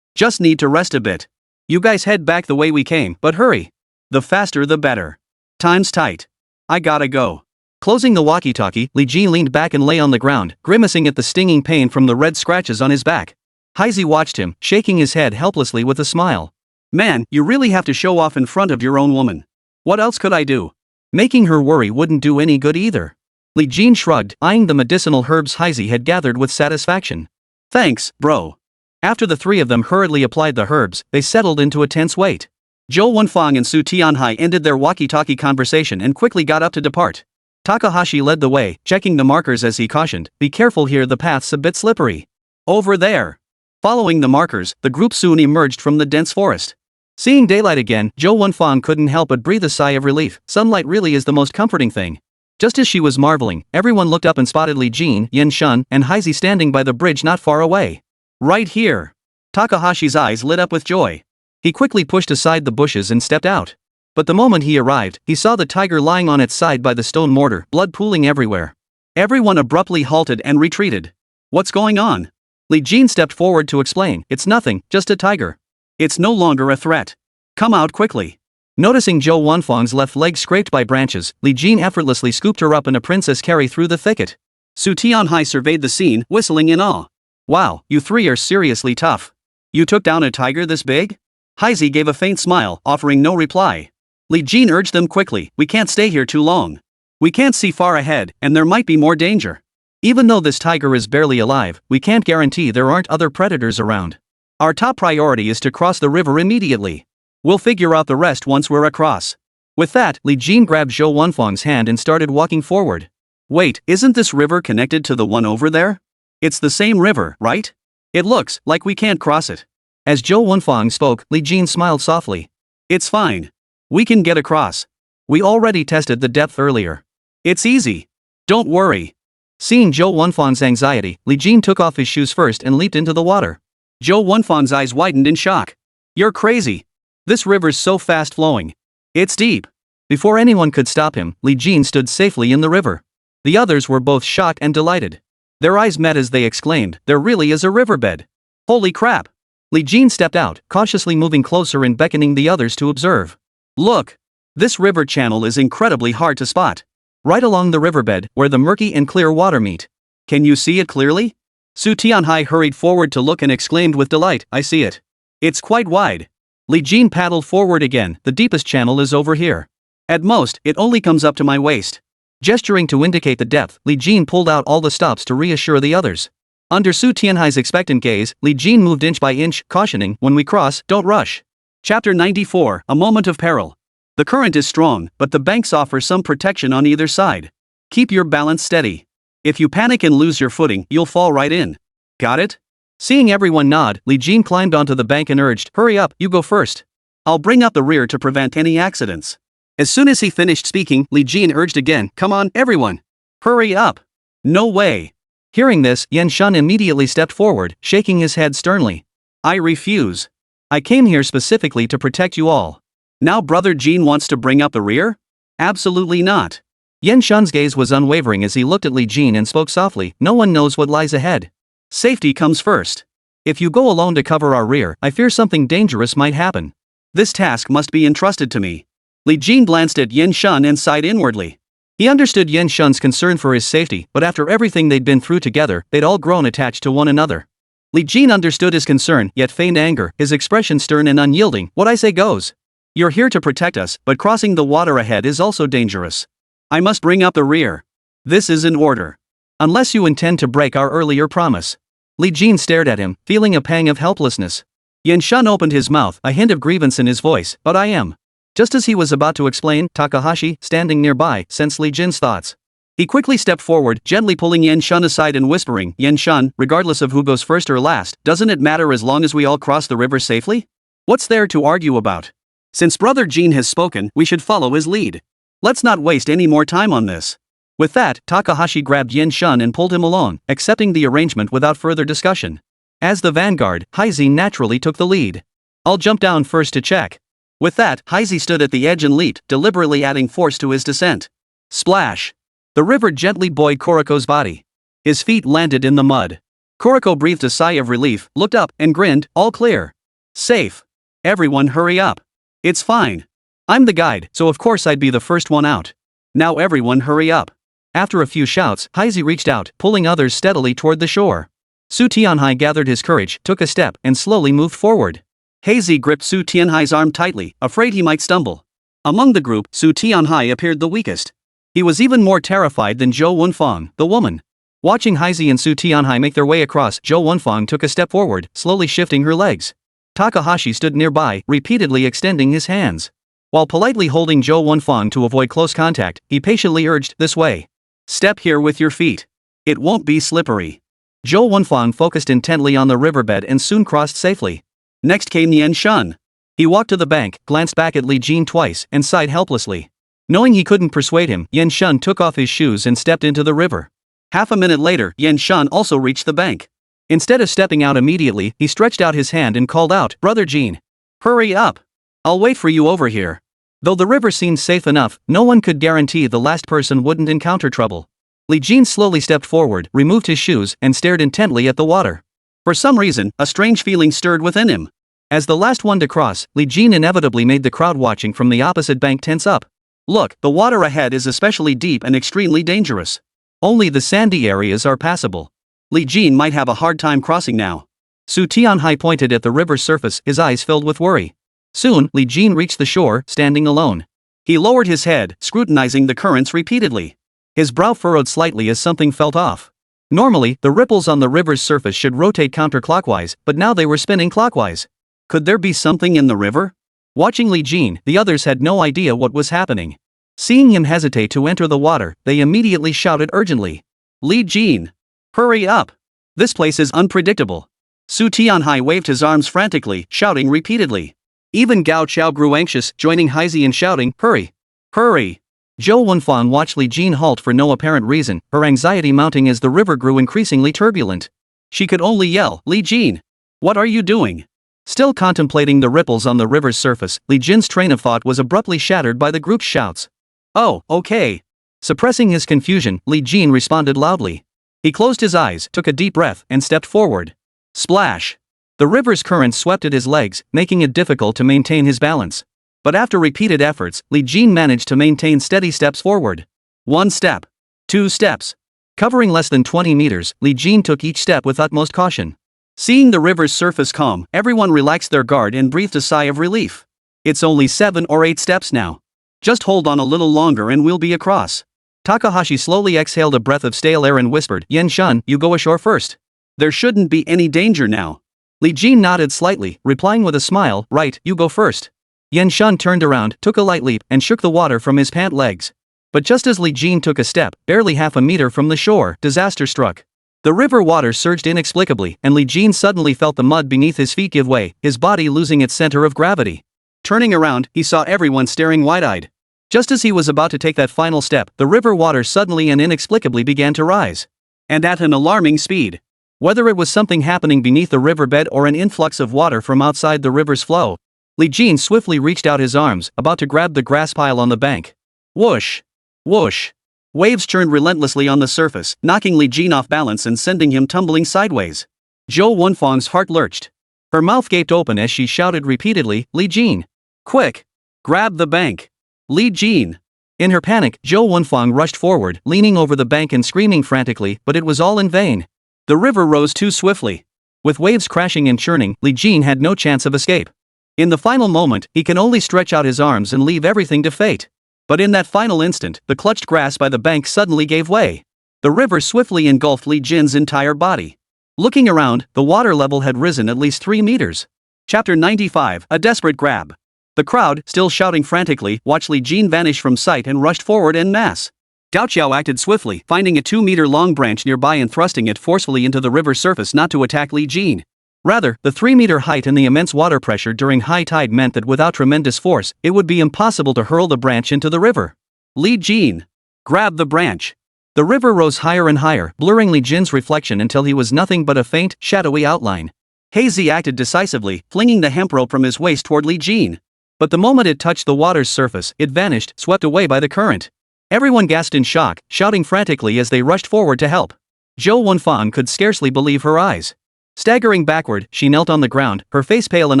Just need to rest a bit. You guys head back the way we came, but hurry. The faster the better. Time's tight. I gotta go. Closing the walkie-talkie, Li Jin leaned back and lay on the ground, grimacing at the stinging pain from the red scratches on his back. Heisey watched him, shaking his head helplessly with a smile. Man, you really have to show off in front of your own woman. What else could I do? Making her worry wouldn't do any good either. Li Jin shrugged, eyeing the medicinal herbs Heisey had gathered with satisfaction. Thanks, bro. After the three of them hurriedly applied the herbs, they settled into a tense wait. Zhou Wenfang and Su Tianhai ended their walkie-talkie conversation and quickly got up to depart. Takahashi led the way, checking the markers as he cautioned, be careful here, the path's a bit slippery. Over there. Following the markers, the group soon emerged from the dense forest. Seeing daylight again, Zhou Wenfang couldn't help but breathe a sigh of relief. Sunlight really is the most comforting thing. Just as she was marveling, everyone looked up and spotted Li Jin, Yan Shun, and Heisey standing by the bridge not far away. Right here. Takahashi's eyes lit up with joy. He quickly pushed aside the bushes and stepped out. But the moment he arrived, he saw the tiger lying on its side by the stone mortar, blood pooling everywhere. Everyone abruptly halted and retreated. What's going on? Li Jin stepped forward to explain, it's nothing, just a tiger. It's no longer a threat. Come out quickly. Noticing Zhou Wenfang's left leg scraped by branches, Li Jin effortlessly scooped her up in a princess carry through the thicket. Su Tianhai surveyed the scene, whistling in awe. Wow, you three are seriously tough. You took down a tiger this big? Heisey gave a faint smile, offering no reply. Li Jin urged them quickly, we can't stay here too long. We can't see far ahead, and there might be more danger. Even though this tiger is barely alive, we can't guarantee there aren't other predators around. Our top priority is to cross the river immediately. We'll figure out the rest once we're across. With that, Li Jin grabbed Zhou Wenfang's hand and started walking forward. Wait, isn't this river connected to the one over there? It's the same river, right? It looks like we can't cross it. As Zhou Wenfang spoke, Li Jin smiled softly. It's fine. We can get across. We already tested the depth earlier. It's easy. Don't worry. Seeing Zhou Wenfang's anxiety, Li Jin took off his shoes first and leaped into the water. Zhou Wenfang's eyes widened in shock. You're crazy. This river's so fast flowing. It's deep. Before anyone could stop him, Li Jin stood safely in the river. The others were both shocked and delighted. Their eyes met as they exclaimed, there really is a riverbed. Holy crap. Li Jin stepped out, cautiously moving closer and beckoning the others to observe. Look. This river channel is incredibly hard to spot. Right along the riverbed, where the murky and clear water meet. Can you see it clearly? Su Tianhai hurried forward to look and exclaimed with delight, I see it. It's quite wide. Li Jin paddled forward again, the deepest channel is over here. At most, it only comes up to my waist. Gesturing to indicate the depth, Li Jin pulled out all the stops to reassure the others. Under Su Tianhai's expectant gaze, Li Jin moved inch by inch, cautioning, when we cross, don't rush. Chapter 94, A Moment of Peril. The current is strong, but the banks offer some protection on either side. Keep your balance steady. If you panic and lose your footing, you'll fall right in. Got it? Seeing everyone nod, Li Jin climbed onto the bank and urged, hurry up, you go first. I'll bring up the rear to prevent any accidents. As soon as he finished speaking, Li Jin urged again, come on, everyone. Hurry up. No way. Hearing this, Yan Shun immediately stepped forward, shaking his head sternly. I refuse. I came here specifically to protect you all. Now Brother Jin wants to bring up the rear? Absolutely not. Yan Shun's gaze was unwavering as he looked at Li Jin and spoke softly, no one knows what lies ahead. Safety comes first. If you go alone to cover our rear, I fear something dangerous might happen. This task must be entrusted to me. Li Jin glanced at Yan Shun and sighed inwardly. He understood Yan Shun's concern for his safety, but after everything they'd been through together, they'd all grown attached to one another. Li Jin understood his concern, yet feigned anger, his expression stern and unyielding, what I say goes. You're here to protect us, but crossing the water ahead is also dangerous. I must bring up the rear. This is an order. Unless you intend to break our earlier promise. Li Jin stared at him, feeling a pang of helplessness. Yan Shun opened his mouth, a hint of grievance in his voice, but I am. Just as he was about to explain, Takahashi, standing nearby, sensed Li Jin's thoughts. He quickly stepped forward, gently pulling Yan Shun aside and whispering, Yan Shun, regardless of who goes first or last, doesn't it matter as long as we all cross the river safely? What's there to argue about? Since Brother Jean has spoken, we should follow his lead. Let's not waste any more time on this. With that, Takahashi grabbed Yen Shun and pulled him along, accepting the arrangement without further discussion. As the vanguard, Heizi naturally took the lead. I'll jump down first to check. With that, Heizi stood at the edge and leaped, deliberately adding force to his descent. Splash! The river gently buoyed Koriko's body. His feet landed in the mud. Koriko breathed a sigh of relief, looked up, and grinned, all clear. Safe. Everyone hurry up. It's fine. I'm the guide, so of course I'd be the first one out. Now everyone hurry up. After a few shouts, Heizi reached out, pulling others steadily toward the shore. Su Tianhai gathered his courage, took a step, and slowly moved forward. Heizi gripped Su Tianhai's arm tightly, afraid he might stumble. Among the group, Su Tianhai appeared the weakest. He was even more terrified than Zhou Wunfang, the woman. Watching Heizi and Su Tianhai make their way across, Zhou Wunfang took a step forward, slowly shifting her legs. Takahashi stood nearby, repeatedly extending his hands. While politely holding Zhou Wunfang to avoid close contact, he patiently urged, this way. Step here with your feet. It won't be slippery. Zhou Wunfang focused intently on the riverbed and soon crossed safely. Next came Yen Shun. He walked to the bank, glanced back at Li Jin twice, and sighed helplessly. Knowing he couldn't persuade him, Yen Shun took off his shoes and stepped into the river. Half a minute later, Yen Shun also reached the bank. Instead of stepping out immediately, he stretched out his hand and called out, Brother Jean. Hurry up. I'll wait for you over here. Though the river seemed safe enough, no one could guarantee the last person wouldn't encounter trouble. Li Jin slowly stepped forward, removed his shoes, and stared intently at the water. For some reason, a strange feeling stirred within him. As the last one to cross, Li Jin inevitably made the crowd watching from the opposite bank tense up. Look, the water ahead is especially deep and extremely dangerous. Only the sandy areas are passable. Li Jin might have a hard time crossing now. Su Tianhai pointed at the river's surface, his eyes filled with worry. Soon, Li Jin reached the shore, standing alone. He lowered his head, scrutinizing the currents repeatedly. His brow furrowed slightly as something felt off. Normally, the ripples on the river's surface should rotate counterclockwise, but now they were spinning clockwise. Could there be something in the river? Watching Li Jin, the others had no idea what was happening. Seeing him hesitate to enter the water, they immediately shouted urgently. Li Jin! Hurry up! This place is unpredictable. Su Tianhai waved his arms frantically, shouting repeatedly. Even Gao Chao grew anxious, joining Heizi in shouting, Hurry! Hurry! Zhou Wunfang watched Li Jin halt for no apparent reason, her anxiety mounting as the river grew increasingly turbulent. She could only yell, Li Jin! What are you doing? Still contemplating the ripples on the river's surface, Li Jin's train of thought was abruptly shattered by the group's shouts. Oh, okay. Suppressing his confusion, Li Jin responded loudly. He closed his eyes, took a deep breath, and stepped forward. Splash! The river's current swept at his legs, making it difficult to maintain his balance. But after repeated efforts, Li Jin managed to maintain steady steps forward. 1 step. 2 steps. Covering less than 20 meters, Li Jin took each step with utmost caution. Seeing the river's surface calm, everyone relaxed their guard and breathed a sigh of relief. It's only 7 or 8 steps now. Just hold on a little longer and we'll be across. Takahashi slowly exhaled a breath of stale air and whispered, Yen Shun, you go ashore first. There shouldn't be any danger now. Li Jin nodded slightly, replying with a smile, right, you go first. Yen Shun turned around, took a light leap, and shook the water from his pant legs. But just as Li Jin took a step, barely half a meter from the shore, disaster struck. The river water surged inexplicably, and Li Jin suddenly felt the mud beneath his feet give way, his body losing its center of gravity. Turning around, he saw everyone staring wide-eyed. Just as he was about to take that final step, the river water suddenly and inexplicably began to rise. And at an alarming speed. Whether it was something happening beneath the riverbed or an influx of water from outside the river's flow, Li Jin swiftly reached out his arms, about to grab the grass pile on the bank. Whoosh! Whoosh! Waves churned relentlessly on the surface, knocking Li Jin off balance and sending him tumbling sideways. Zhou Wunfang's heart lurched. Her mouth gaped open as she shouted repeatedly, Li Jin! Quick! Grab the bank! Li Jin! In her panic, Zhou Wunfang rushed forward, leaning over the bank and screaming frantically, but it was all in vain. The river rose too swiftly. With waves crashing and churning, Li Jin had no chance of escape. In the final moment, he can only stretch out his arms and leave everything to fate. But in that final instant, the clutched grass by the bank suddenly gave way. The river swiftly engulfed Li Jin's entire body. Looking around, the water level had risen at least 3 meters. Chapter 95, A Desperate Grab. The crowd, still shouting frantically, watched Li Jin vanish from sight and rushed forward en masse. Gao Qiao acted swiftly, finding a 2-meter-long branch nearby and thrusting it forcefully into the river's surface not to attack Li Jin. Rather, the 3-meter height and the immense water pressure during high tide meant that without tremendous force, it would be impossible to hurl the branch into the river. Li Jin grabbed the branch. The river rose higher and higher, blurring Li Jin's reflection until he was nothing but a faint, shadowy outline. Hazy acted decisively, flinging the hemp rope from his waist toward Li Jin. But the moment it touched the water's surface, it vanished, swept away by the current. Everyone gasped in shock, shouting frantically as they rushed forward to help. Zhou Wenfang could scarcely believe her eyes. Staggering backward, she knelt on the ground, her face pale and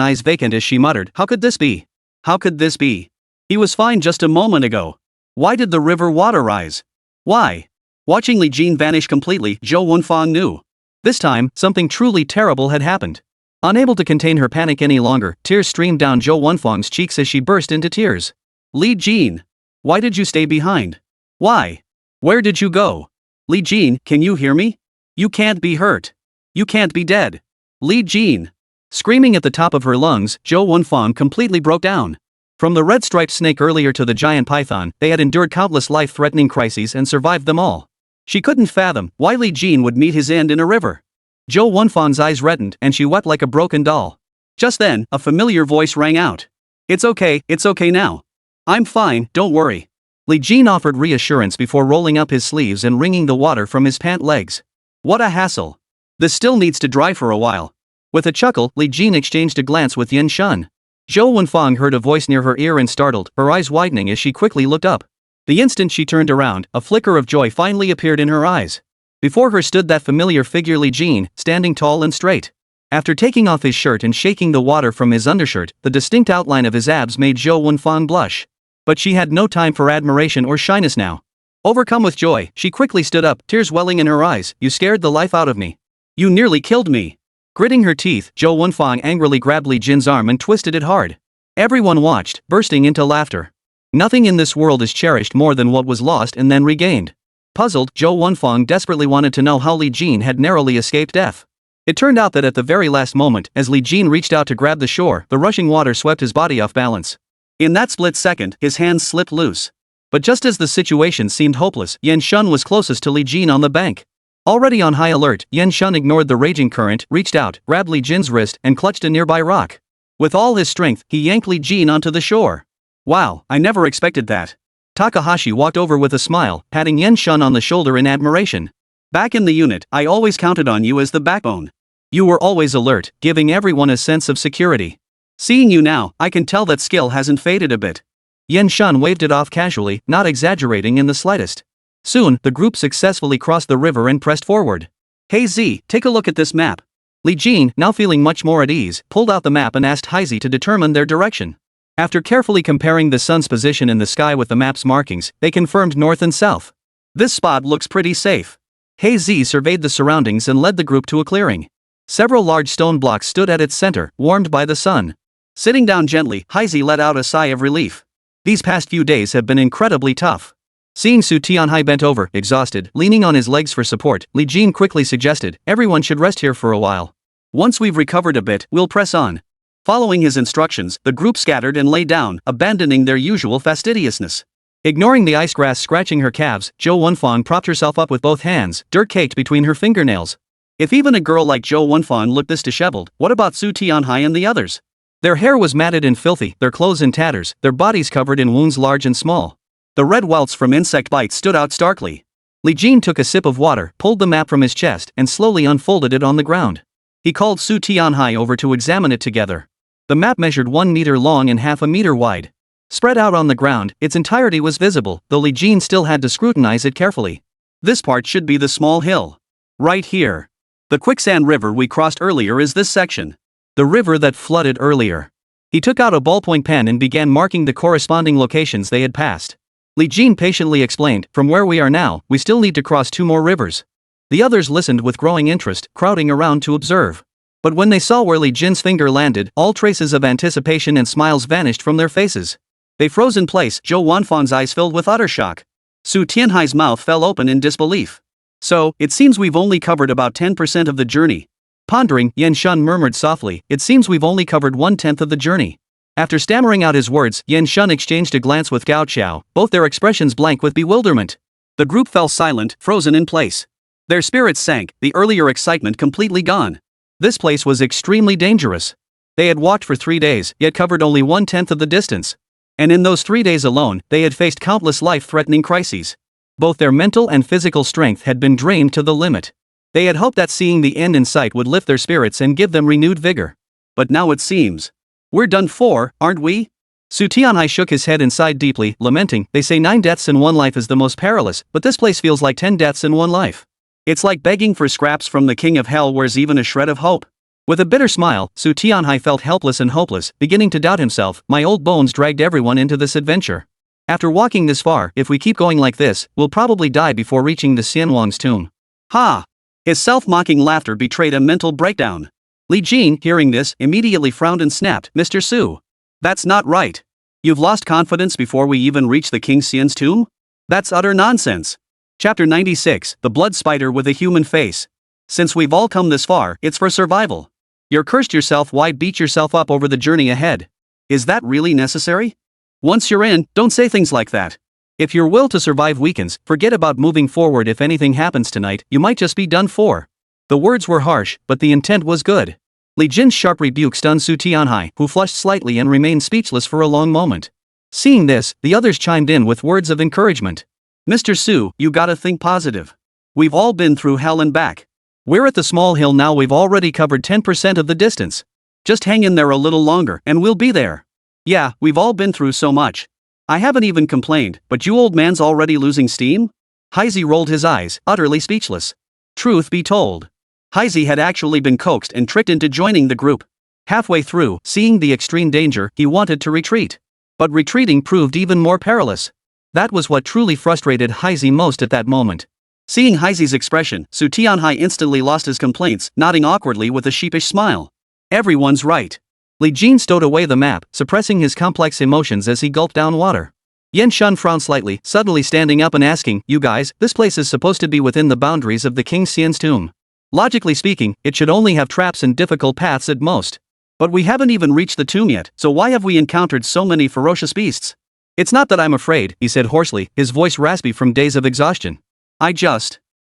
eyes vacant as she muttered, "How could this be? How could this be? He was fine just a moment ago. Why did the river water rise? Why?" Watching Li Jin vanish completely, Zhou Wenfang knew. This time, something truly terrible had happened. Unable to contain her panic any longer, tears streamed down Zhou Wenfang's cheeks as she burst into tears. "Li Jin! Why did you stay behind? Why? Where did you go? Li Jin, can you hear me? You can't be hurt. You can't be dead. Li Jin!" Screaming at the top of her lungs, Zhou Wenfang completely broke down. From the red-striped snake earlier to the giant python, they had endured countless life-threatening crises and survived them all. She couldn't fathom why Li Jin would meet his end in a river. Zhou Wenfang's eyes reddened and she wept like a broken doll. Just then, a familiar voice rang out. It's okay now. I'm fine, don't worry." Li Jin offered reassurance before rolling up his sleeves and wringing the water from his pant legs. What a hassle. This still needs to dry for a while. With a chuckle, Li Jin exchanged a glance with Yan Shun. Zhou Wenfang heard a voice near her ear and startled, her eyes widening as she quickly looked up. The instant she turned around, a flicker of joy finally appeared in her eyes. Before her stood that familiar figure Li Jin, standing tall and straight. After taking off his shirt and shaking the water from his undershirt, the distinct outline of his abs made Zhou Wenfang blush. But she had no time for admiration or shyness now. Overcome with joy, she quickly stood up, tears welling in her eyes. "You scared the life out of me. You nearly killed me." Gritting her teeth, Zhou Wenfang angrily grabbed Li Jin's arm and twisted it hard. Everyone watched, bursting into laughter. Nothing in this world is cherished more than what was lost and then regained. Puzzled, Zhou Wenfang desperately wanted to know how Li Jin had narrowly escaped death. It turned out that at the very last moment, as Li Jin reached out to grab the shore, the rushing water swept his body off balance. In that split second, his hands slipped loose. But just as the situation seemed hopeless, Yan Shun was closest to Li Jin on the bank. Already on high alert, Yan Shun ignored the raging current, reached out, grabbed Li Jin's wrist, and clutched a nearby rock. With all his strength, he yanked Li Jin onto the shore. Wow, I never expected that. Takahashi walked over with a smile, patting Yan Shun on the shoulder in admiration. Back in the unit, I always counted on you as the backbone. You were always alert, giving everyone a sense of security. Seeing you now, I can tell that skill hasn't faded a bit. Yan Shun waved it off casually, not exaggerating in the slightest. Soon, the group successfully crossed the river and pressed forward. Hey Z, take a look at this map. Li Jin, now feeling much more at ease, pulled out the map and asked Heisei to determine their direction. After carefully comparing the sun's position in the sky with the map's markings, they confirmed north and south. This spot looks pretty safe. Hey Z surveyed the surroundings and led the group to a clearing. Several large stone blocks stood at its center, warmed by the sun. Sitting down gently, Heisei let out a sigh of relief. These past few days have been incredibly tough. Seeing Su Tianhai bent over, exhausted, leaning on his legs for support, Li Jin quickly suggested, everyone should rest here for a while. Once we've recovered a bit, we'll press on. Following his instructions, the group scattered and lay down, abandoning their usual fastidiousness. Ignoring the ice grass scratching her calves, Zhou Wenfang propped herself up with both hands, dirt caked between her fingernails. If even a girl like Zhou Wenfang looked this disheveled, what about Su Tianhai and the others? Their hair was matted and filthy, their clothes in tatters, their bodies covered in wounds large and small. The red welts from insect bites stood out starkly. Li Jin took a sip of water, pulled the map from his chest, and slowly unfolded it on the ground. He called Su Tianhai over to examine it together. The map measured 1 meter long and half a meter wide. Spread out on the ground, its entirety was visible, though Li Jin still had to scrutinize it carefully. This part should be the small hill. Right here. The quicksand river we crossed earlier is this section. The river that flooded earlier. He took out a ballpoint pen and began marking the corresponding locations they had passed. Li Jin patiently explained, from where we are now, we still need to cross 2 more rivers. The others listened with growing interest, crowding around to observe. But when they saw where Li Jin's finger landed, all traces of anticipation and smiles vanished from their faces. They froze in place, Zhou Wenfang's eyes filled with utter shock. Su Tianhai's mouth fell open in disbelief. So, it seems we've only covered about 10% of the journey. Pondering, Yan Shun murmured softly, it seems we've only covered 1/10 of the journey. After stammering out his words, Yan Shun exchanged a glance with Gao Qiao, both their expressions blank with bewilderment. The group fell silent, frozen in place. Their spirits sank, the earlier excitement completely gone. This place was extremely dangerous. They had walked for 3 days, yet covered only 1/10 of the distance. And in those 3 days alone, they had faced countless life-threatening crises. Both their mental and physical strength had been drained to the limit. They had hoped that seeing the end in sight would lift their spirits and give them renewed vigor. But now it seems. We're done for, aren't we? Su Tianhai shook his head and sighed deeply, lamenting, they say 9 deaths in 1 life is the most perilous, but this place feels like 10 deaths in 1 life. It's like begging for scraps from the king of hell where's even a shred of hope. With a bitter smile, Su Tianhai felt helpless and hopeless, beginning to doubt himself. My old bones dragged everyone into this adventure. After walking this far, if we keep going like this, we'll probably die before reaching the Xianwang's tomb. Ha! His self-mocking laughter betrayed a mental breakdown. Li Jin, hearing this, immediately frowned and snapped, Mr. Su. That's not right. You've lost confidence before we even reach the King Xian's tomb? That's utter nonsense. Chapter 96, The Blood Spider with a Human Face. Since we've all come this far, it's for survival. You're cursed yourself, why beat yourself up over the journey ahead? Is that really necessary? Once you're in, don't say things like that. If your will to survive weakens, forget about moving forward. If anything happens tonight, you might just be done for. The words were harsh, but the intent was good. Li Jin's sharp rebuke stunned Su Tianhai, who flushed slightly and remained speechless for a long moment. Seeing this, the others chimed in with words of encouragement. Mr. Su, you gotta think positive. We've all been through hell and back. We're at the small hill now, we've already covered 10% of the distance. Just hang in there a little longer and we'll be there. Yeah, we've all been through so much. I haven't even complained, but you old man's already losing steam? Heisey rolled his eyes, utterly speechless. Truth be told, Heisey had actually been coaxed and tricked into joining the group. Halfway through, seeing the extreme danger, he wanted to retreat. But retreating proved even more perilous. That was what truly frustrated Heisey most at that moment. Seeing Heisey's expression, Su Tianhai instantly lost his complaints, nodding awkwardly with a sheepish smile. Everyone's right. Li Jin stowed away the map, suppressing his complex emotions as he gulped down water. Yan Shun frowned slightly, suddenly standing up and asking, you guys, this place is supposed to be within the boundaries of the King Xian's tomb. Logically speaking, it should only have traps and difficult paths at most. But we haven't even reached the tomb yet, so why have we encountered so many ferocious beasts? It's not that I'm afraid, he said hoarsely, his voice raspy from days of exhaustion.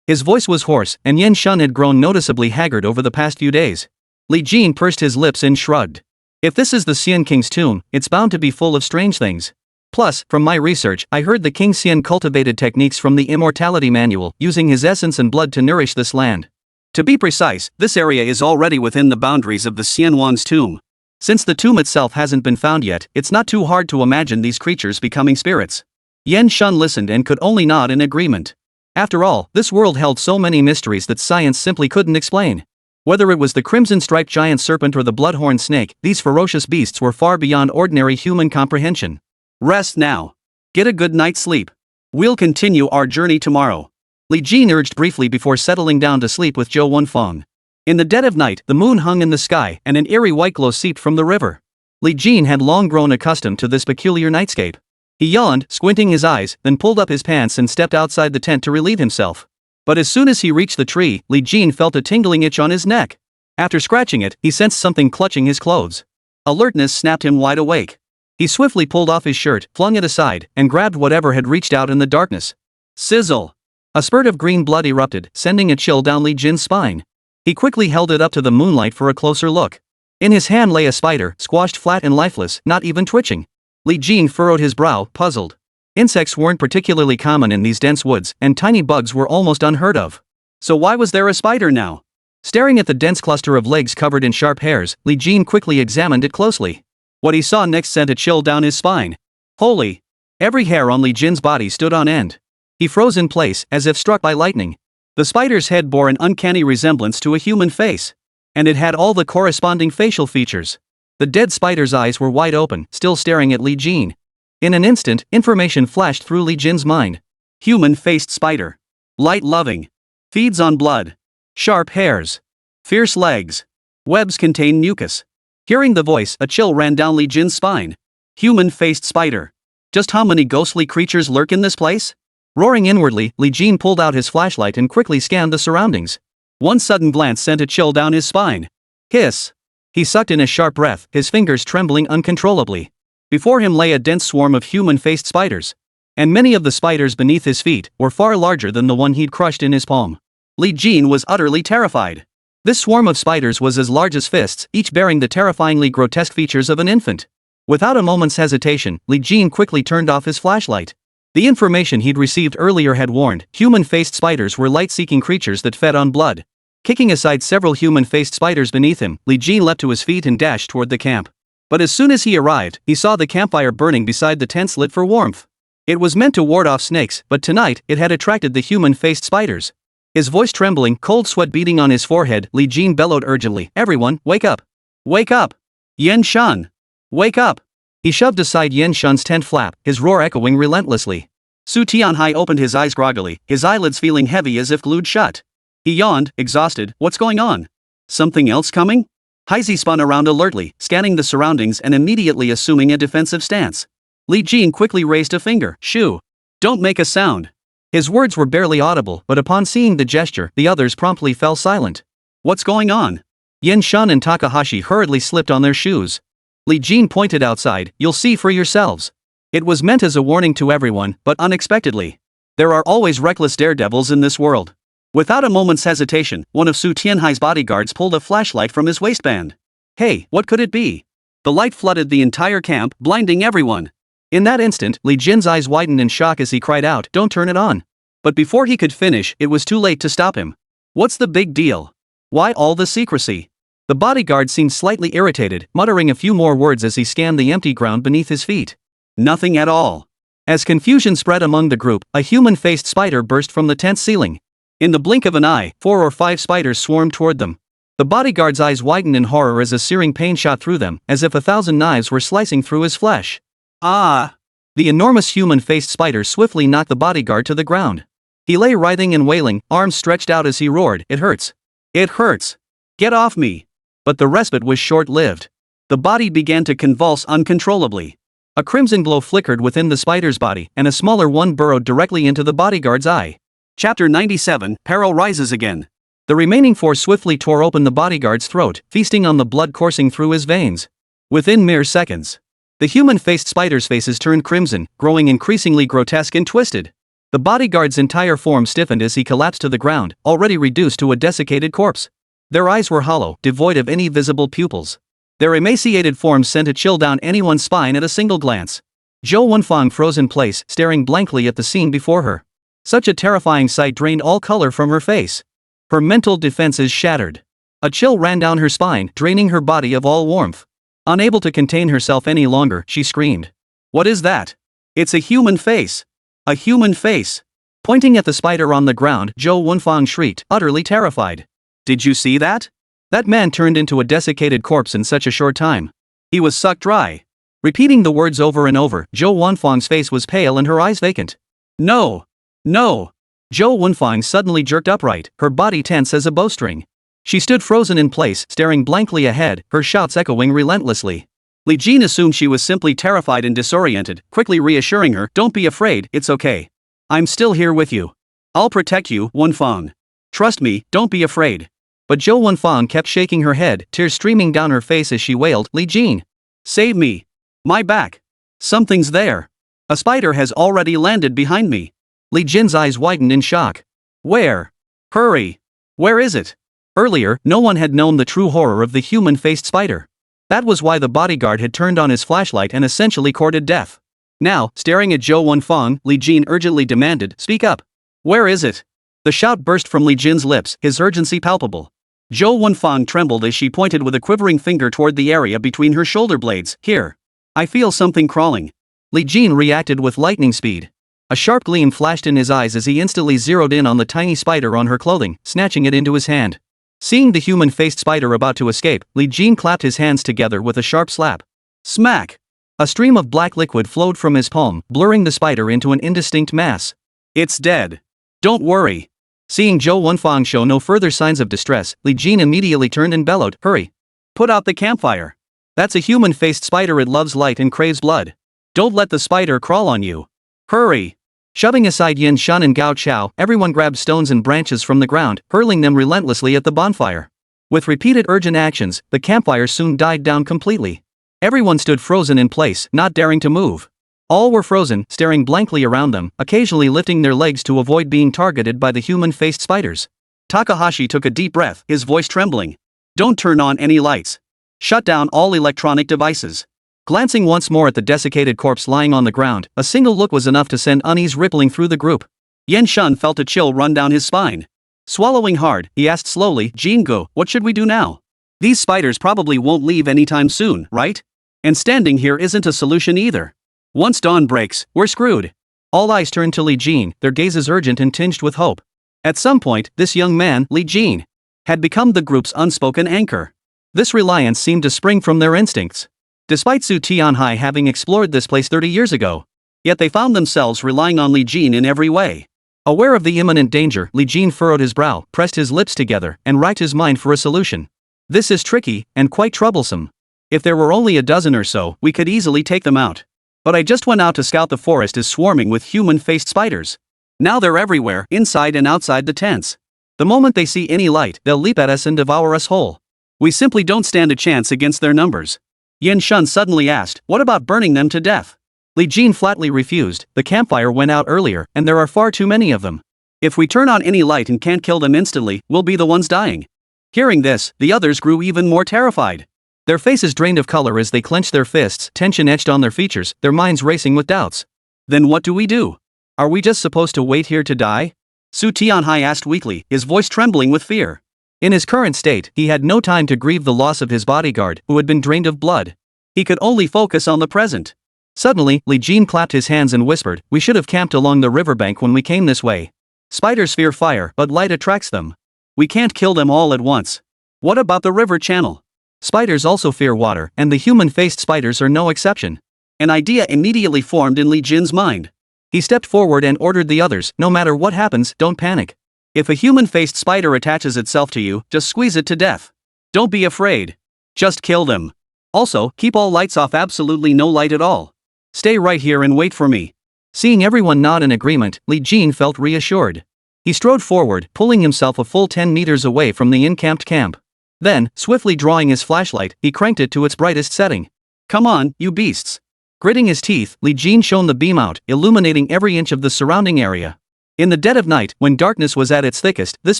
His voice was hoarse, and Yan Shun had grown noticeably haggard over the past few days. Li Jin pursed his lips and shrugged. If this is the Xian King's tomb, it's bound to be full of strange things. Plus, from my research, I heard the King Xian cultivated techniques from the Immortality Manual, using his essence and blood to nourish this land. To be precise, this area is already within the boundaries of the Xianwang's tomb. Since the tomb itself hasn't been found yet, it's not too hard to imagine these creatures becoming spirits. Yan Shun listened and could only nod in agreement. After all, this world held so many mysteries that science simply couldn't explain. Whether it was the crimson-striped giant serpent or the blood-horned snake, these ferocious beasts were far beyond ordinary human comprehension. Rest now. Get a good night's sleep. We'll continue our journey tomorrow. Li Jin urged briefly before settling down to sleep with Zhou Wenfeng. In the dead of night, the moon hung in the sky, and an eerie white glow seeped from the river. Li Jin had long grown accustomed to this peculiar nightscape. He yawned, squinting his eyes, then pulled up his pants and stepped outside the tent to relieve himself. But as soon as he reached the tree, Li Jin felt a tingling itch on his neck. After scratching it, he sensed something clutching his clothes. Alertness snapped him wide awake. He swiftly pulled off his shirt, flung it aside, and grabbed whatever had reached out in the darkness. Sizzle! A spurt of green blood erupted, sending a chill down Li Jin's spine. He quickly held it up to the moonlight for a closer look. In his hand lay a spider, squashed flat and lifeless, not even twitching. Li Jin furrowed his brow, puzzled. Insects weren't particularly common in these dense woods, and tiny bugs were almost unheard of. So why was there a spider now? Staring at the dense cluster of legs covered in sharp hairs, Li Jin quickly examined it closely. What he saw next sent a chill down his spine. Holy! Every hair on Li Jin's body stood on end. He froze in place, as if struck by lightning. The spider's head bore an uncanny resemblance to a human face. And it had all the corresponding facial features. The dead spider's eyes were wide open, still staring at Li Jin. In an instant, information flashed through Li Jin's mind. Human-faced spider. Light-loving. Feeds on blood. Sharp hairs. Fierce legs. Webs contain mucus. Hearing the voice, a chill ran down Li Jin's spine. Human-faced spider. Just how many ghostly creatures lurk in this place? Roaring inwardly, Li Jin pulled out his flashlight and quickly scanned the surroundings. One sudden glance sent a chill down his spine. Hiss! He sucked in a sharp breath, his fingers trembling uncontrollably. Before him lay a dense swarm of human-faced spiders. And many of the spiders beneath his feet were far larger than the one he'd crushed in his palm. Li Jin was utterly terrified. This swarm of spiders was as large as fists, each bearing the terrifyingly grotesque features of an infant. Without a moment's hesitation, Li Jin quickly turned off his flashlight. The information he'd received earlier had warned, human-faced spiders were light-seeking creatures that fed on blood. Kicking aside several human-faced spiders beneath him, Li Jin leapt to his feet and dashed toward the camp. But as soon as he arrived, he saw the campfire burning beside the tents lit for warmth. It was meant to ward off snakes, but tonight, it had attracted the human-faced spiders. His voice trembling, cold sweat beading on his forehead, Li Jin bellowed urgently, "Everyone, wake up! Wake up! Yen Shan! Wake up!" He shoved aside Yen Shan's tent flap, his roar echoing relentlessly. Su Tianhai opened his eyes groggily, his eyelids feeling heavy as if glued shut. He yawned, exhausted. "What's going on? Something else coming?" Haizi spun around alertly, scanning the surroundings and immediately assuming a defensive stance. Li Jin quickly raised a finger. "Shoo! Don't make a sound." His words were barely audible, but upon seeing the gesture, the others promptly fell silent. "What's going on?" Yen Shan and Takahashi hurriedly slipped on their shoes. Li Jin pointed outside, "You'll see for yourselves." It was meant as a warning to everyone, but unexpectedly. There are always reckless daredevils in this world. Without a moment's hesitation, one of Su Tianhai's bodyguards pulled a flashlight from his waistband. Hey, what could it be? The light flooded the entire camp, blinding everyone. In that instant, Li Jin's eyes widened in shock as he cried out, "Don't turn it on." But before he could finish, it was too late to stop him. What's the big deal? Why all the secrecy? The bodyguard seemed slightly irritated, muttering a few more words as he scanned the empty ground beneath his feet. Nothing at all. As confusion spread among the group, a human-faced spider burst from the tent ceiling. In the blink of an eye, 4 or 5 spiders swarmed toward them. The bodyguard's eyes widened in horror as a searing pain shot through them, as if 1,000 knives were slicing through his flesh. Ah! The enormous human-faced spider swiftly knocked the bodyguard to the ground. He lay writhing and wailing, arms stretched out as he roared, "It hurts! It hurts! Get off me!" But the respite was short-lived. The body began to convulse uncontrollably. A crimson glow flickered within the spider's body, and a smaller one burrowed directly into the bodyguard's eye. Chapter 97, Peril Rises Again. The remaining 4 swiftly tore open the bodyguard's throat, feasting on the blood coursing through his veins. Within mere seconds, the human-faced spiders' faces turned crimson, growing increasingly grotesque and twisted. The bodyguard's entire form stiffened as he collapsed to the ground, already reduced to a desiccated corpse. Their eyes were hollow, devoid of any visible pupils. Their emaciated forms sent a chill down anyone's spine at a single glance. Zhou Wenfang froze in place, staring blankly at the scene before her. Such a terrifying sight drained all color from her face. Her mental defenses shattered. A chill ran down her spine, draining her body of all warmth. Unable to contain herself any longer, she screamed. "What is that? It's a human face! A human face!" Pointing at the spider on the ground, Zhou Wenfang shrieked, utterly terrified. "Did you see that? That man turned into a desiccated corpse in such a short time. He was sucked dry." Repeating the words over and over, Zhou Wenfang's face was pale and her eyes vacant. "No! No!" Zhou Wenfang suddenly jerked upright, her body tense as a bowstring. She stood frozen in place, staring blankly ahead, her shouts echoing relentlessly. Li Jin assumed she was simply terrified and disoriented, quickly reassuring her, "Don't be afraid, it's okay. I'm still here with you. I'll protect you, Wenfang. Trust me, don't be afraid." But Zhou Wenfang kept shaking her head, tears streaming down her face as she wailed, "Li Jin! Save me! My back! Something's there! A spider has already landed behind me!" Li Jin's eyes widened in shock. "Where? Hurry! Where is it?" Earlier, no one had known the true horror of the human-faced spider. That was why the bodyguard had turned on his flashlight and essentially courted death. Now, staring at Zhou Wenfang, Li Jin urgently demanded, "Speak up! Where is it?" The shout burst from Li Jin's lips, his urgency palpable. Zhou Wenfang trembled as she pointed with a quivering finger toward the area between her shoulder blades. "Here. I feel something crawling." Li Jin reacted with lightning speed. A sharp gleam flashed in his eyes as he instantly zeroed in on the tiny spider on her clothing, snatching it into his hand. Seeing the human-faced spider about to escape, Li Jin clapped his hands together with a sharp slap. Smack! A stream of black liquid flowed from his palm, blurring the spider into an indistinct mass. "It's dead. Don't worry." Seeing Zhou Wenfang show no further signs of distress, Li Jin immediately turned and bellowed, "Hurry! Put out the campfire. That's a human-faced spider, it loves light and craves blood. Don't let the spider crawl on you. Hurry!" Shoving aside Yin Shan and Gao Chao, everyone grabbed stones and branches from the ground, hurling them relentlessly at the bonfire. With repeated urgent actions, the campfire soon died down completely. Everyone stood frozen in place, not daring to move. All were frozen, staring blankly around them, occasionally lifting their legs to avoid being targeted by the human-faced spiders. Takahashi took a deep breath, his voice trembling. Don't turn on any lights. Shut down all electronic devices. Glancing once more at the desiccated corpse lying on the ground, a single look was enough to send unease rippling through the group. Yan Shun felt a chill run down his spine. Swallowing hard, he asked slowly, Jingo, what should we do now? These spiders probably won't leave anytime soon, right? And standing here isn't a solution either. Once dawn breaks, we're screwed. All eyes turned to Li Jin, their gazes urgent and tinged with hope. At some point, this young man, Li Jin, had become the group's unspoken anchor. This reliance seemed to spring from their instincts. Despite Su Tianhai having explored this place 30 years ago, yet they found themselves relying on Li Jin in every way. Aware of the imminent danger, Li Jin furrowed his brow, pressed his lips together, and racked his mind for a solution. This is tricky, and quite troublesome. If there were only a dozen or so, we could easily take them out. But I just went out to scout the forest is swarming with human-faced spiders. Now they're everywhere, inside and outside the tents. The moment they see any light, they'll leap at us and devour us whole. We simply don't stand a chance against their numbers. Yan Shun suddenly asked, what about burning them to death? Li Jin flatly refused, the campfire went out earlier, and there are far too many of them. If we turn on any light and can't kill them instantly, we'll be the ones dying. Hearing this, the others grew even more terrified. Their faces drained of color as they clenched their fists, tension etched on their features, their minds racing with doubts. Then what do we do? Are we just supposed to wait here to die? Su Tianhai asked weakly, his voice trembling with fear. In his current state, he had no time to grieve the loss of his bodyguard, who had been drained of blood. He could only focus on the present. Suddenly, Li Jin clapped his hands and whispered, we should have camped along the riverbank when we came this way. Spiders fear fire, but light attracts them. We can't kill them all at once. What about the river channel? Spiders also fear water, and the human-faced spiders are no exception. An idea immediately formed in Li Jin's mind. He stepped forward and ordered the others, no matter what happens, don't panic. If a human-faced spider attaches itself to you, just squeeze it to death. Don't be afraid. Just kill them. Also, keep all lights off, absolutely no light at all. Stay right here and wait for me. Seeing everyone nod in agreement, Li Jin felt reassured. He strode forward, pulling himself a full 10 meters away from the encamped camp. Then, swiftly drawing his flashlight, he cranked it to its brightest setting. Come on, you beasts. Gritting his teeth, Li Jin shone the beam out, illuminating every inch of the surrounding area. In the dead of night, when darkness was at its thickest, this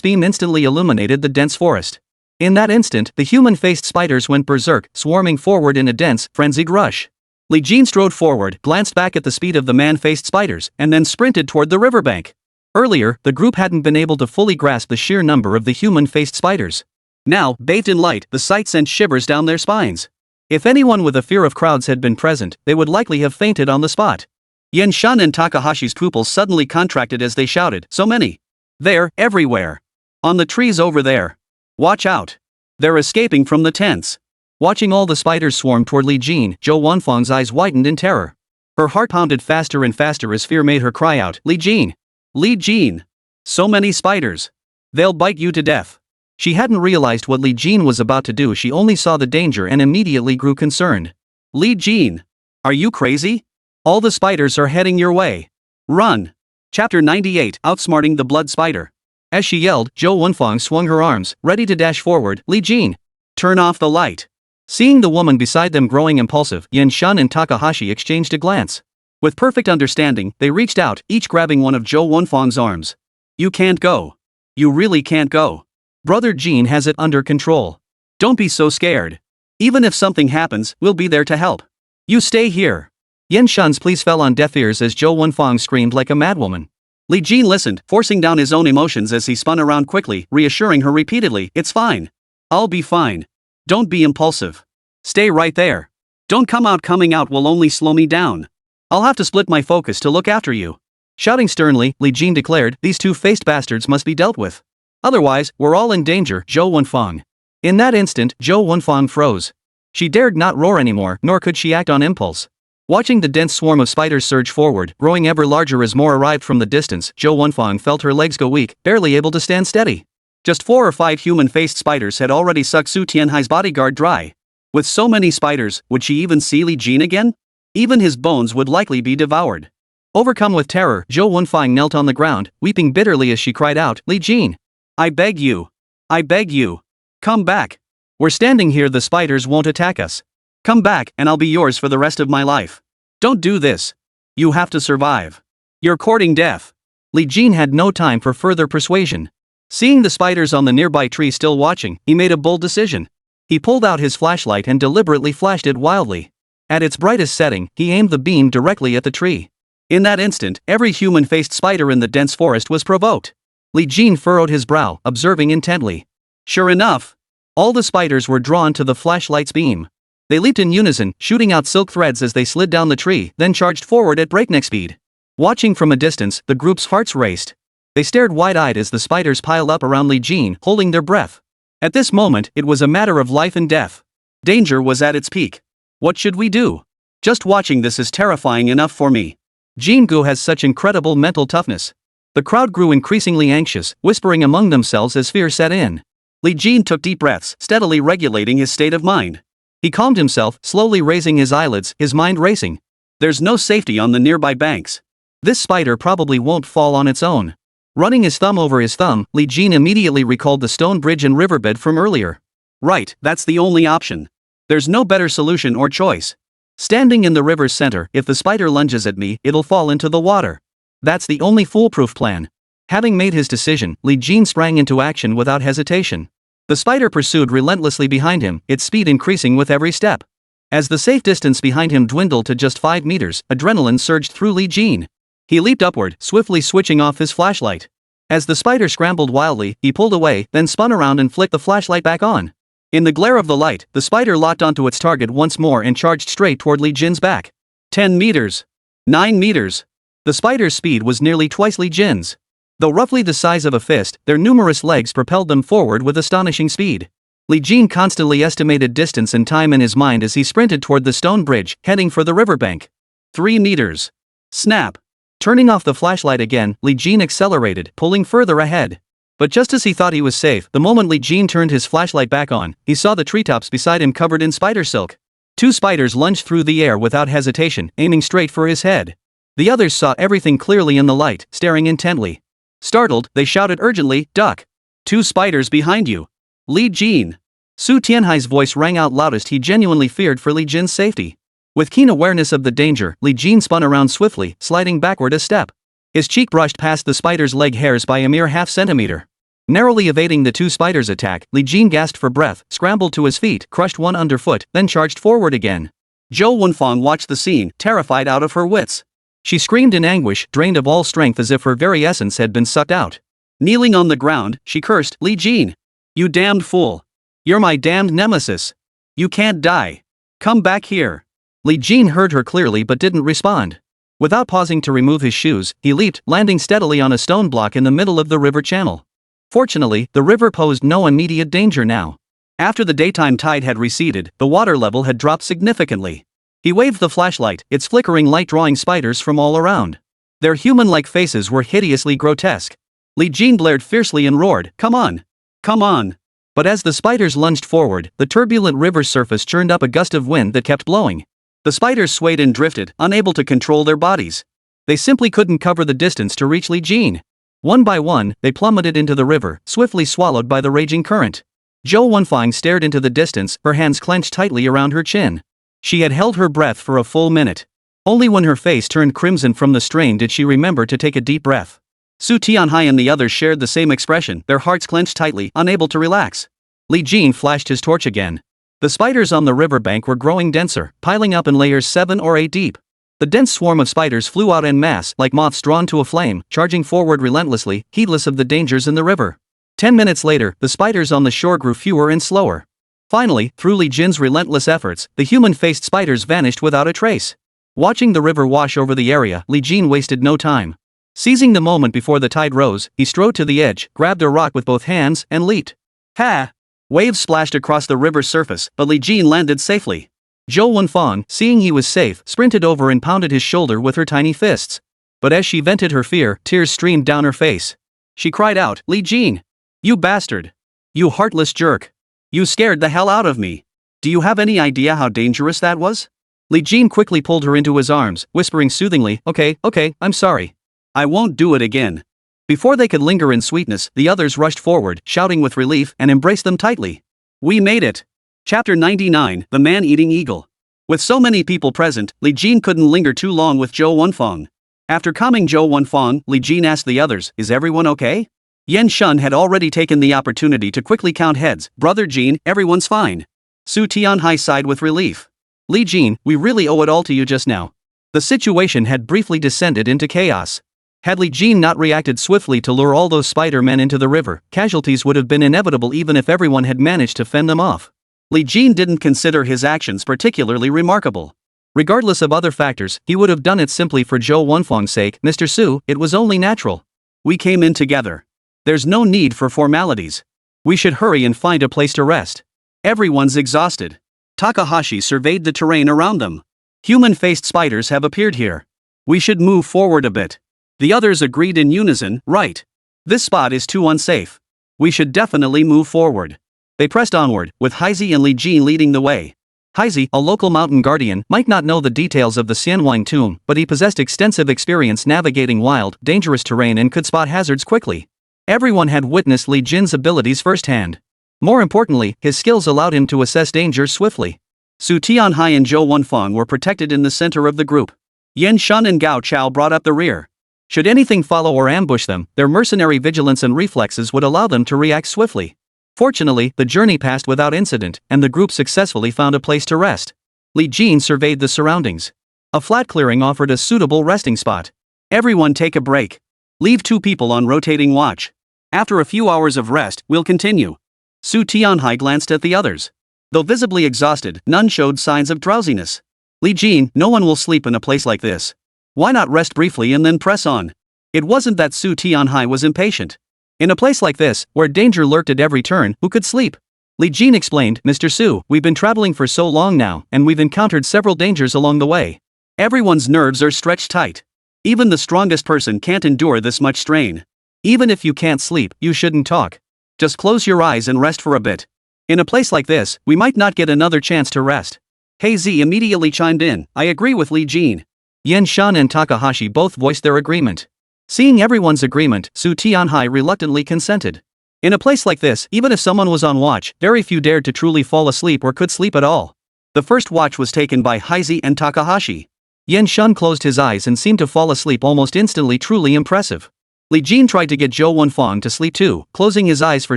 beam instantly illuminated the dense forest. In that instant, the human-faced spiders went berserk, swarming forward in a dense, frenzied rush. Li Jin strode forward, glanced back at the speed of the man-faced spiders, and then sprinted toward the riverbank. Earlier, the group hadn't been able to fully grasp the sheer number of the human-faced spiders. Now, bathed in light, the sight sent shivers down their spines. If anyone with a fear of crowds had been present, they would likely have fainted on the spot. Yan Shun and Takahashi's pupils suddenly contracted as they shouted, so many. They're everywhere. On the trees over there. Watch out. They're escaping from the tents. Watching all the spiders swarm toward Li Jin, Zhou Wanfang's eyes widened in terror. Her heart pounded faster and faster as fear made her cry out, Li Jin! Li Jin! So many spiders! They'll bite you to death. She hadn't realized what Li Jin was about to do, she only saw the danger and immediately grew concerned. Li Jin! Are you crazy? All the spiders are heading your way. Run! Chapter 98, Outsmarting the Blood Spider. As she yelled, Zhou Wanfang swung her arms, ready to dash forward, Li Jin! Turn off the light! Seeing the woman beside them growing impulsive, Yan Shun and Takahashi exchanged a glance. With perfect understanding, they reached out, each grabbing one of Zhou Wanfang's arms. You can't go. You really can't go. Brother Jin has it under control. Don't be so scared. Even if something happens, we'll be there to help. You stay here. Yan Shun's pleas fell on deaf ears as Zhou Wanfang screamed like a madwoman. Li Jin listened, forcing down his own emotions as he spun around quickly, reassuring her repeatedly, it's fine. I'll be fine. Don't be impulsive. Stay right there. Don't come out, coming out will only slow me down. I'll have to split my focus to look after you. Shouting sternly, Li Jin declared, these two-faced bastards must be dealt with. Otherwise, we're all in danger, Zhou Wanfang. In that instant, Zhou Wanfang froze. She dared not roar anymore, nor could she act on impulse. Watching the dense swarm of spiders surge forward, growing ever larger as more arrived from the distance, Zhou Wanfang felt her legs go weak, barely able to stand steady. Just 4 or 5 human-faced spiders had already sucked Su Tianhai's bodyguard dry. With so many spiders, would she even see Li Jin again? Even his bones would likely be devoured. Overcome with terror, Zhou Wanfang knelt on the ground, weeping bitterly as she cried out, Li Jin! I beg you! I beg you! Come back! We're standing here, the spiders won't attack us. Come back, and I'll be yours for the rest of my life. Don't do this. You have to survive. You're courting death. Li Jin had no time for further persuasion. Seeing the spiders on the nearby tree still watching, he made a bold decision. He pulled out his flashlight and deliberately flashed it wildly. At its brightest setting, he aimed the beam directly at the tree. In that instant, every human-faced spider in the dense forest was provoked. Li Jin furrowed his brow, observing intently. Sure enough, all the spiders were drawn to the flashlight's beam. They leaped in unison, shooting out silk threads as they slid down the tree, then charged forward at breakneck speed. Watching from a distance, the group's hearts raced. They stared wide-eyed as the spiders piled up around Li Jin, holding their breath. At this moment, it was a matter of life and death. Danger was at its peak. What should we do? Just watching this is terrifying enough for me. Jingu has such incredible mental toughness. The crowd grew increasingly anxious, whispering among themselves as fear set in. Li Jin took deep breaths, steadily regulating his state of mind. He calmed himself, slowly raising his eyelids, his mind racing. There's no safety on the nearby banks. This spider probably won't fall on its own. Running his thumb over his thumb, Li Jin immediately recalled the stone bridge and riverbed from earlier. Right, that's the only option. There's no better solution or choice. Standing in the river's center, if the spider lunges at me, it'll fall into the water. That's the only foolproof plan. Having made his decision, Li Jin sprang into action without hesitation. The spider pursued relentlessly behind him, its speed increasing with every step. As the safe distance behind him dwindled to just 5 meters, adrenaline surged through Li Jin. He leaped upward, swiftly switching off his flashlight. As the spider scrambled wildly, he pulled away, then spun around and flicked the flashlight back on. In the glare of the light, the spider locked onto its target once more and charged straight toward Li Jin's back. 10 meters. 9 meters. The spider's speed was nearly twice Li Jin's. Though roughly the size of a fist, their numerous legs propelled them forward with astonishing speed. Li Jin constantly estimated distance and time in his mind as he sprinted toward the stone bridge, heading for the riverbank. 3 meters. Snap. Turning off the flashlight again, Li Jin accelerated, pulling further ahead. But just as he thought he was safe, the moment Li Jin turned his flashlight back on, he saw the treetops beside him covered in spider silk. 2 spiders lunged through the air without hesitation, aiming straight for his head. The others saw everything clearly in the light, staring intently. Startled, they shouted urgently, "Duck! 2 spiders behind you! Li Jin!" Su Tianhai's voice rang out loudest. He genuinely feared for Li Jin's safety. With keen awareness of the danger, Li Jin spun around swiftly, sliding backward a step. His cheek brushed past the spider's leg hairs by a mere half centimeter. Narrowly evading the 2 spiders' attack, Li Jin gasped for breath, scrambled to his feet, crushed one underfoot, then charged forward again. Zhou Wenfang watched the scene, terrified out of her wits. She screamed in anguish, drained of all strength as if her very essence had been sucked out. Kneeling on the ground, she cursed, "Li Jin! You damned fool! You're my damned nemesis! You can't die! Come back here!" Li Jin heard her clearly but didn't respond. Without pausing to remove his shoes, he leaped, landing steadily on a stone block in the middle of the river channel. Fortunately, the river posed no immediate danger now. After the daytime tide had receded, the water level had dropped significantly. He waved the flashlight, its flickering light drawing spiders from all around. Their human-like faces were hideously grotesque. Li Jin blared fiercely and roared, "Come on! Come on!" But as the spiders lunged forward, the turbulent river surface churned up a gust of wind that kept blowing. The spiders swayed and drifted, unable to control their bodies. They simply couldn't cover the distance to reach Li Jin. One by one, they plummeted into the river, swiftly swallowed by the raging current. Zhou Wenfang stared into the distance, her hands clenched tightly around her chin. She had held her breath for a full minute. Only when her face turned crimson from the strain did she remember to take a deep breath. Su Tianhai and the others shared the same expression, their hearts clenched tightly, unable to relax. Li Jin flashed his torch again. The spiders on the riverbank were growing denser, piling up in layers 7 or 8 deep. The dense swarm of spiders flew out en masse, like moths drawn to a flame, charging forward relentlessly, heedless of the dangers in the river. 10 minutes later, the spiders on the shore grew fewer and slower. Finally, through Li Jin's relentless efforts, the human-faced spiders vanished without a trace. Watching the river wash over the area, Li Jin wasted no time. Seizing the moment before the tide rose, he strode to the edge, grabbed a rock with both hands, and leaped. Ha! Waves splashed across the river's surface, but Li Jin landed safely. Zhou Wenfang, seeing he was safe, sprinted over and pounded his shoulder with her tiny fists. But as she vented her fear, tears streamed down her face. She cried out, "Li Jin! You bastard! You heartless jerk! You scared the hell out of me! Do you have any idea how dangerous that was?" Li Jin quickly pulled her into his arms, whispering soothingly, Okay, I'm sorry. I won't do it again." Before they could linger in sweetness, the others rushed forward, shouting with relief, and embraced them tightly. We made it! Chapter 99, The Man-Eating Eagle. With so many people present, Li Jin couldn't linger too long with Zhou Wenfang. After calming Zhou Wenfang, Li Jin asked the others, "Is everyone okay?" Yen Shun had already taken the opportunity to quickly count heads. Brother Jean, everyone's fine. Su Tianhai sighed with relief. Li Jin, we really owe it all to you just now. The situation had briefly descended into chaos. Had Li Jin not reacted swiftly to lure all those spider-men into the river, casualties would have been inevitable even if everyone had managed to fend them off. Li Jin didn't consider his actions particularly remarkable. Regardless of other factors, he would have done it simply for Zhou Wenfang's sake. Mr. Su, it was only natural. We came in together. There's no need for formalities. We should hurry and find a place to rest. Everyone's exhausted. Takahashi surveyed the terrain around them. Human-faced spiders have appeared here. We should move forward a bit. The others agreed in unison, right. This spot is too unsafe. We should definitely move forward. They pressed onward, with Heizi and Li Jin leading the way. Heizi, a local mountain guardian, might not know the details of the Xianwang tomb, but he possessed extensive experience navigating wild, dangerous terrain and could spot hazards quickly. Everyone had witnessed Li Jin's abilities firsthand. More importantly, his skills allowed him to assess danger swiftly. Su Tianhai and Zhou Wenfang were protected in the center of the group. Yen Shun and Gao Chao brought up the rear. Should anything follow or ambush them, their mercenary vigilance and reflexes would allow them to react swiftly. Fortunately, the journey passed without incident, and the group successfully found a place to rest. Li Jin surveyed the surroundings. A flat clearing offered a suitable resting spot. Everyone take a break. Leave 2 people on rotating watch. After a few hours of rest, we'll continue. Su Tianhai glanced at the others. Though visibly exhausted, none showed signs of drowsiness. Li Jin, no one will sleep in a place like this. Why not rest briefly and then press on? It wasn't that Su Tianhai was impatient. In a place like this, where danger lurked at every turn, who could sleep? Li Jin explained, Mr. Su, we've been traveling for so long now, and we've encountered several dangers along the way. Everyone's nerves are stretched tight. Even the strongest person can't endure this much strain. Even if you can't sleep, you shouldn't talk. Just close your eyes and rest for a bit. In a place like this, we might not get another chance to rest. Heizi immediately chimed in, I agree with Li Jin. Yen Shun and Takahashi both voiced their agreement. Seeing everyone's agreement, Su Tianhai reluctantly consented. In a place like this, even if someone was on watch, very few dared to truly fall asleep or could sleep at all. The first watch was taken by Heizi and Takahashi. Yen Shun closed his eyes and seemed to fall asleep almost instantly, truly impressive. Li Jin tried to get Zhou Wenfang to sleep too, closing his eyes for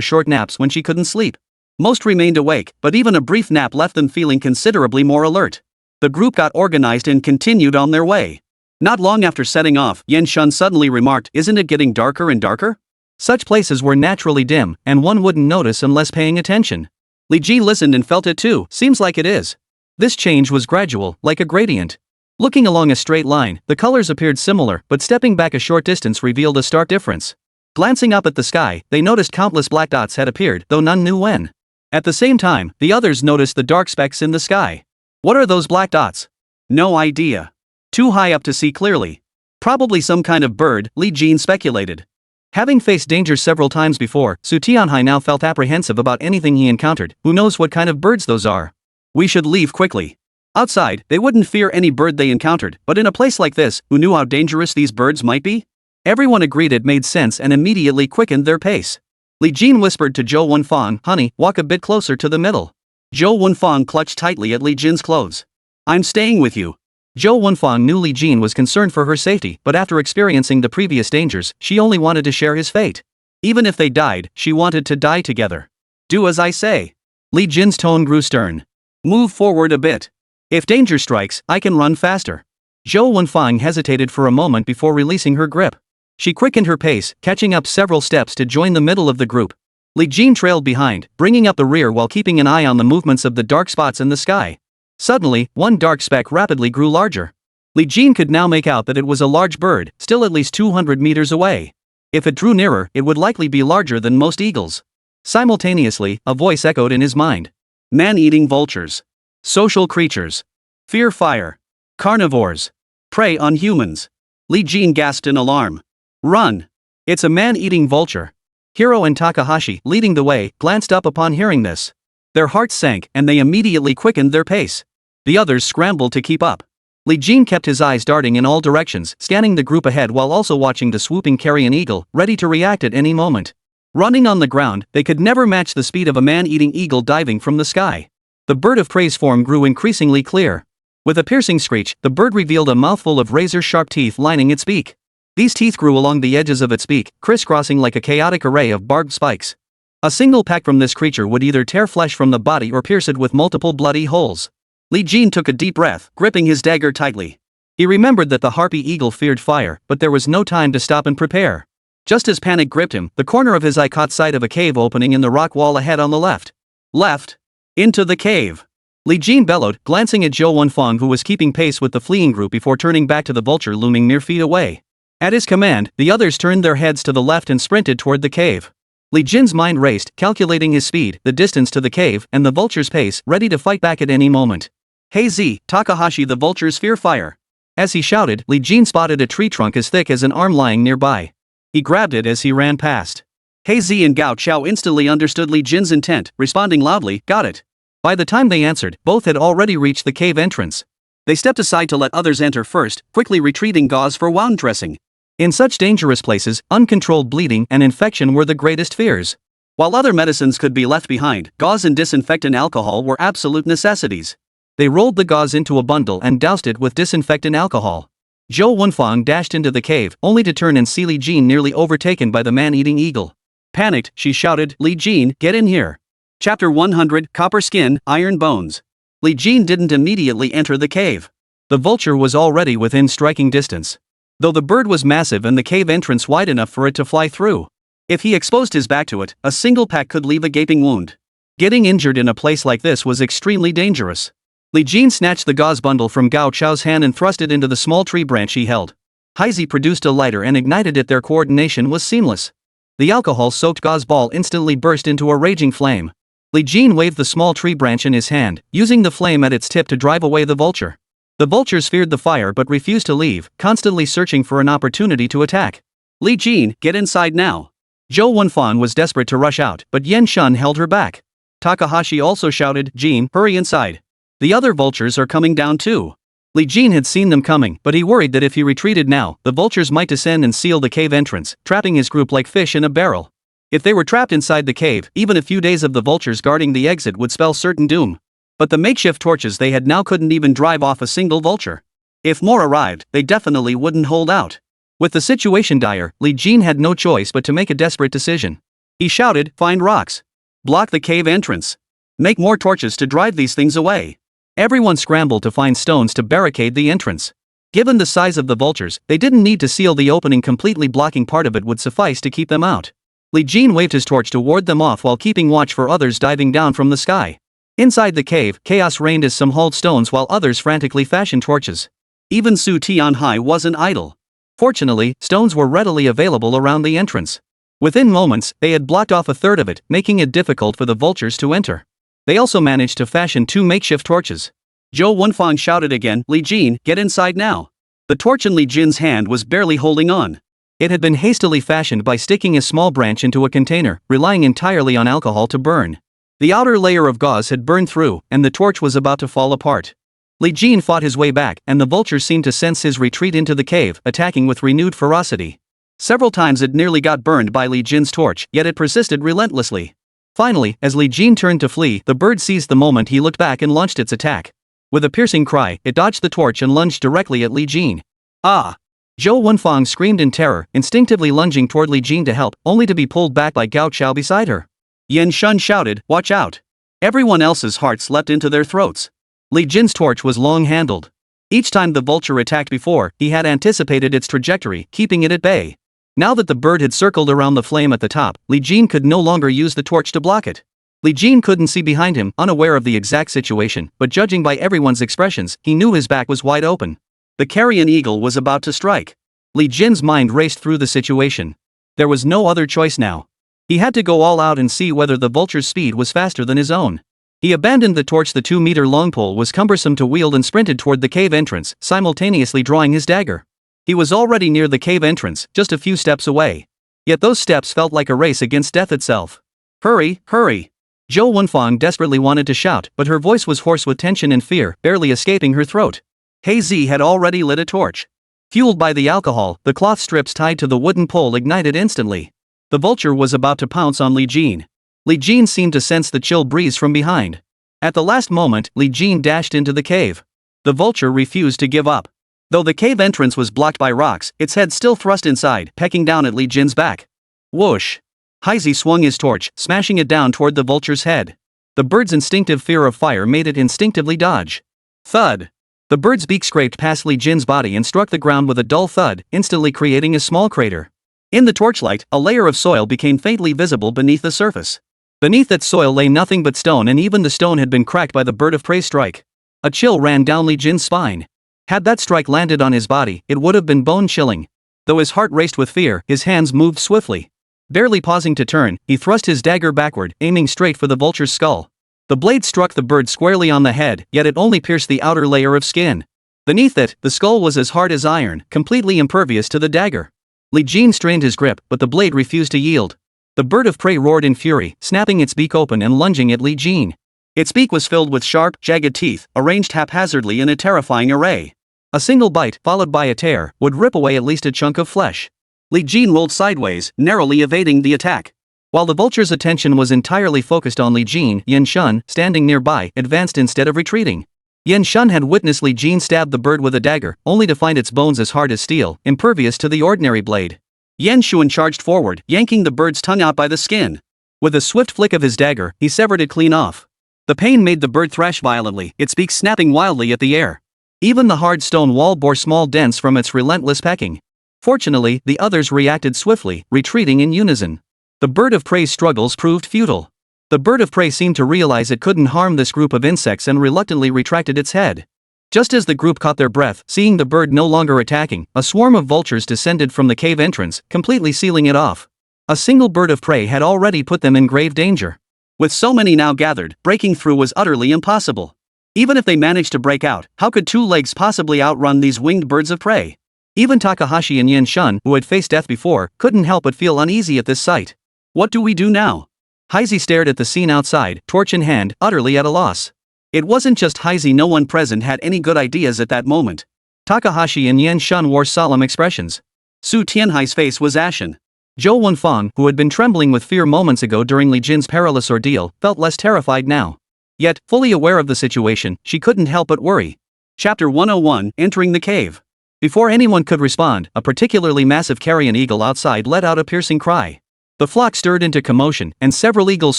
short naps when she couldn't sleep. Most remained awake, but even a brief nap left them feeling considerably more alert. The group got organized and continued on their way. Not long after setting off, Yen Shun suddenly remarked, isn't it getting darker and darker? Such places were naturally dim, and one wouldn't notice unless paying attention. Li Ji listened and felt it too, seems like it is. This change was gradual, like a gradient. Looking along a straight line, the colors appeared similar, but stepping back a short distance revealed a stark difference. Glancing up at the sky, they noticed countless black dots had appeared, though none knew when. At the same time, the others noticed the dark specks in the sky. What are those black dots? No idea. Too high up to see clearly. Probably some kind of bird, Li Jin speculated. Having faced danger several times before, Su Tianhai now felt apprehensive about anything he encountered. Who knows what kind of birds those are? We should leave quickly. Outside, they wouldn't fear any bird they encountered, but in a place like this, who knew how dangerous these birds might be? Everyone agreed it made sense and immediately quickened their pace. Li Jin whispered to Zhou Wenfang, honey, walk a bit closer to the middle. Zhou Wenfang clutched tightly at Li Jin's clothes. I'm staying with you. Zhou Wenfang knew Li Jin was concerned for her safety, but after experiencing the previous dangers, she only wanted to share his fate. Even if they died, she wanted to die together. Do as I say. Li Jin's tone grew stern. Move forward a bit. If danger strikes, I can run faster. Zhou Wenfang hesitated for a moment before releasing her grip. She quickened her pace, catching up several steps to join the middle of the group. Li Jin trailed behind, bringing up the rear while keeping an eye on the movements of the dark spots in the sky. Suddenly, one dark speck rapidly grew larger. Li Jin could now make out that it was a large bird, still at least 200 meters away. If it drew nearer, it would likely be larger than most eagles. Simultaneously, a voice echoed in his mind. Man-eating vultures. Social creatures. Fear fire. Carnivores. Prey on humans. Li Jin gasped in alarm. Run! It's a man-eating vulture. Hiro and Takahashi, leading the way, glanced up upon hearing this. Their hearts sank, and they immediately quickened their pace. The others scrambled to keep up. Li Jin kept his eyes darting in all directions, scanning the group ahead while also watching the swooping carrion eagle, ready to react at any moment. Running on the ground, they could never match the speed of a man-eating eagle diving from the sky. The bird of prey's form grew increasingly clear. With a piercing screech, the bird revealed a mouthful of razor-sharp teeth lining its beak. These teeth grew along the edges of its beak, crisscrossing like a chaotic array of barbed spikes. A single peck from this creature would either tear flesh from the body or pierce it with multiple bloody holes. Li Jin took a deep breath, gripping his dagger tightly. He remembered that the harpy eagle feared fire, but there was no time to stop and prepare. Just as panic gripped him, the corner of his eye caught sight of a cave opening in the rock wall ahead on the left. Left. Into the cave. Li Jin bellowed, glancing at Zhou Wenfang, who was keeping pace with the fleeing group before turning back to the vulture looming mere feet away. At his command, the others turned their heads to the left and sprinted toward the cave. Li Jin's mind raced, calculating his speed, the distance to the cave, and the vulture's pace, ready to fight back at any moment. "Hey Z, Takahashi, the vultures fear fire." As he shouted, Li Jin spotted a tree trunk as thick as an arm lying nearby. He grabbed it as he ran past. Hey Z and Gao Chao instantly understood Li Jin's intent, responding loudly, "Got it." By the time they answered, both had already reached the cave entrance. They stepped aside to let others enter first, quickly retreating gauze for wound dressing. In such dangerous places, uncontrolled bleeding and infection were the greatest fears. While other medicines could be left behind, gauze and disinfectant alcohol were absolute necessities. They rolled the gauze into a bundle and doused it with disinfectant alcohol. Zhou Wenfang dashed into the cave, only to turn and see Li Jin nearly overtaken by the man-eating eagle. Panicked, she shouted, "Li Jin, get in here." Chapter 100, Copper Skin, Iron Bones. Li Jin didn't immediately enter the cave. The vulture was already within striking distance. Though the bird was massive and the cave entrance wide enough for it to fly through. If he exposed his back to it, a single peck could leave a gaping wound. Getting injured in a place like this was extremely dangerous. Li Jin snatched the gauze bundle from Gao Chao's hand and thrust it into the small tree branch he held. Haizi produced a lighter and ignited it. Their coordination was seamless. The alcohol-soaked gauze ball instantly burst into a raging flame. Li Jin waved the small tree branch in his hand, using the flame at its tip to drive away the vulture. The vultures feared the fire but refused to leave, constantly searching for an opportunity to attack. Li Jin, get inside now. Zhou Wenfang was desperate to rush out, but Yan Shun held her back. Takahashi also shouted, "Jin, hurry inside. The other vultures are coming down too." Li Jin had seen them coming, but he worried that if he retreated now, the vultures might descend and seal the cave entrance, trapping his group like fish in a barrel. If they were trapped inside the cave, even a few days of the vultures guarding the exit would spell certain doom. But the makeshift torches they had now couldn't even drive off a single vulture. If more arrived, they definitely wouldn't hold out. With the situation dire, Li Jin had no choice but to make a desperate decision. He shouted, "Find rocks. Block the cave entrance. Make more torches to drive these things away." Everyone scrambled to find stones to barricade the entrance. Given the size of the vultures, they didn't need to seal the opening completely. Blocking part of it would suffice to keep them out. Li Jin waved his torch to ward them off while keeping watch for others diving down from the sky. Inside the cave, chaos reigned as some hauled stones while others frantically fashioned torches. Even Su Tianhai wasn't idle. Fortunately, stones were readily available around the entrance. Within moments, they had blocked off a third of it, making it difficult for the vultures to enter. They also managed to fashion 2 makeshift torches. Zhou Wenfang shouted again, "Li Jin, get inside now." The torch in Li Jin's hand was barely holding on. It had been hastily fashioned by sticking a small branch into a container, relying entirely on alcohol to burn. The outer layer of gauze had burned through, and the torch was about to fall apart. Li Jin fought his way back, and the vultures seemed to sense his retreat into the cave, attacking with renewed ferocity. Several times it nearly got burned by Li Jin's torch, yet it persisted relentlessly. Finally, as Li Jin turned to flee, the bird seized the moment he looked back and launched its attack. With a piercing cry, it dodged the torch and lunged directly at Li Jin. "Ah!" Zhou Wenfang screamed in terror, instinctively lunging toward Li Jin to help, only to be pulled back by Gao Chao beside her. Yan Shun shouted, "Watch out!" Everyone else's hearts leapt into their throats. Li Jin's torch was long-handled. Each time the vulture attacked before, he had anticipated its trajectory, keeping it at bay. Now that the bird had circled around the flame at the top, Li Jin could no longer use the torch to block it. Li Jin couldn't see behind him, unaware of the exact situation, but judging by everyone's expressions, he knew his back was wide open. The carrion eagle was about to strike. Li Jin's mind raced through the situation. There was no other choice now. He had to go all out and see whether the vulture's speed was faster than his own. He abandoned the torch. The 2-meter-long pole was cumbersome to wield and sprinted toward the cave entrance, simultaneously drawing his dagger. He was already near the cave entrance, just a few steps away. Yet those steps felt like a race against death itself. "Hurry, hurry!" Zhou Wenfang desperately wanted to shout, but her voice was hoarse with tension and fear, barely escaping her throat. Hey Z had already lit a torch. Fueled by the alcohol, the cloth strips tied to the wooden pole ignited instantly. The vulture was about to pounce on Li Jin. Li Jin seemed to sense the chill breeze from behind. At the last moment, Li Jin dashed into the cave. The vulture refused to give up. Though the cave entrance was blocked by rocks, its head still thrust inside, pecking down at Li Jin's back. Whoosh! Heisey swung his torch, smashing it down toward the vulture's head. The bird's instinctive fear of fire made it instinctively dodge. Thud! The bird's beak scraped past Li Jin's body and struck the ground with a dull thud, instantly creating a small crater. In the torchlight, a layer of soil became faintly visible beneath the surface. Beneath that soil lay nothing but stone, and even the stone had been cracked by the bird of prey's strike. A chill ran down Li Jin's spine. Had that strike landed on his body, it would have been bone-chilling. Though his heart raced with fear, his hands moved swiftly. Barely pausing to turn, he thrust his dagger backward, aiming straight for the vulture's skull. The blade struck the bird squarely on the head, yet it only pierced the outer layer of skin. Beneath it, the skull was as hard as iron, completely impervious to the dagger. Li Jin strained his grip, but the blade refused to yield. The bird of prey roared in fury, snapping its beak open and lunging at Li Jin. Its beak was filled with sharp, jagged teeth, arranged haphazardly in a terrifying array. A single bite, followed by a tear, would rip away at least a chunk of flesh. Li Jin rolled sideways, narrowly evading the attack. While the vulture's attention was entirely focused on Li Jin, Yan Shun, standing nearby, advanced instead of retreating. Yan Shun had witnessed Li Jin stab the bird with a dagger, only to find its bones as hard as steel, impervious to the ordinary blade. Yan Shun charged forward, yanking the bird's tongue out by the skin. With a swift flick of his dagger, he severed it clean off. The pain made the bird thrash violently, its beak snapping wildly at the air. Even the hard stone wall bore small dents from its relentless pecking. Fortunately, the others reacted swiftly, retreating in unison. The bird of prey's struggles proved futile. The bird of prey seemed to realize it couldn't harm this group of insects and reluctantly retracted its head. Just as the group caught their breath, seeing the bird no longer attacking, a swarm of vultures descended from the cave entrance, completely sealing it off. A single bird of prey had already put them in grave danger. With so many now gathered, breaking through was utterly impossible. Even if they managed to break out, how could two legs possibly outrun these winged birds of prey? Even Takahashi and Yan Shun, who had faced death before, couldn't help but feel uneasy at this sight. What do we do now? Heisey stared at the scene outside, torch in hand, utterly at a loss. It wasn't just Heisey, no one present had any good ideas at that moment. Takahashi and Yan Shun wore solemn expressions. Su Tianhai's face was ashen. Zhou Wenfang, who had been trembling with fear moments ago during Li Jin's perilous ordeal, felt less terrified now. Yet, fully aware of the situation, she couldn't help but worry. Chapter 101, Entering the Cave. Before anyone could respond, a particularly massive carrion eagle outside let out a piercing cry. The flock stirred into commotion, and several eagles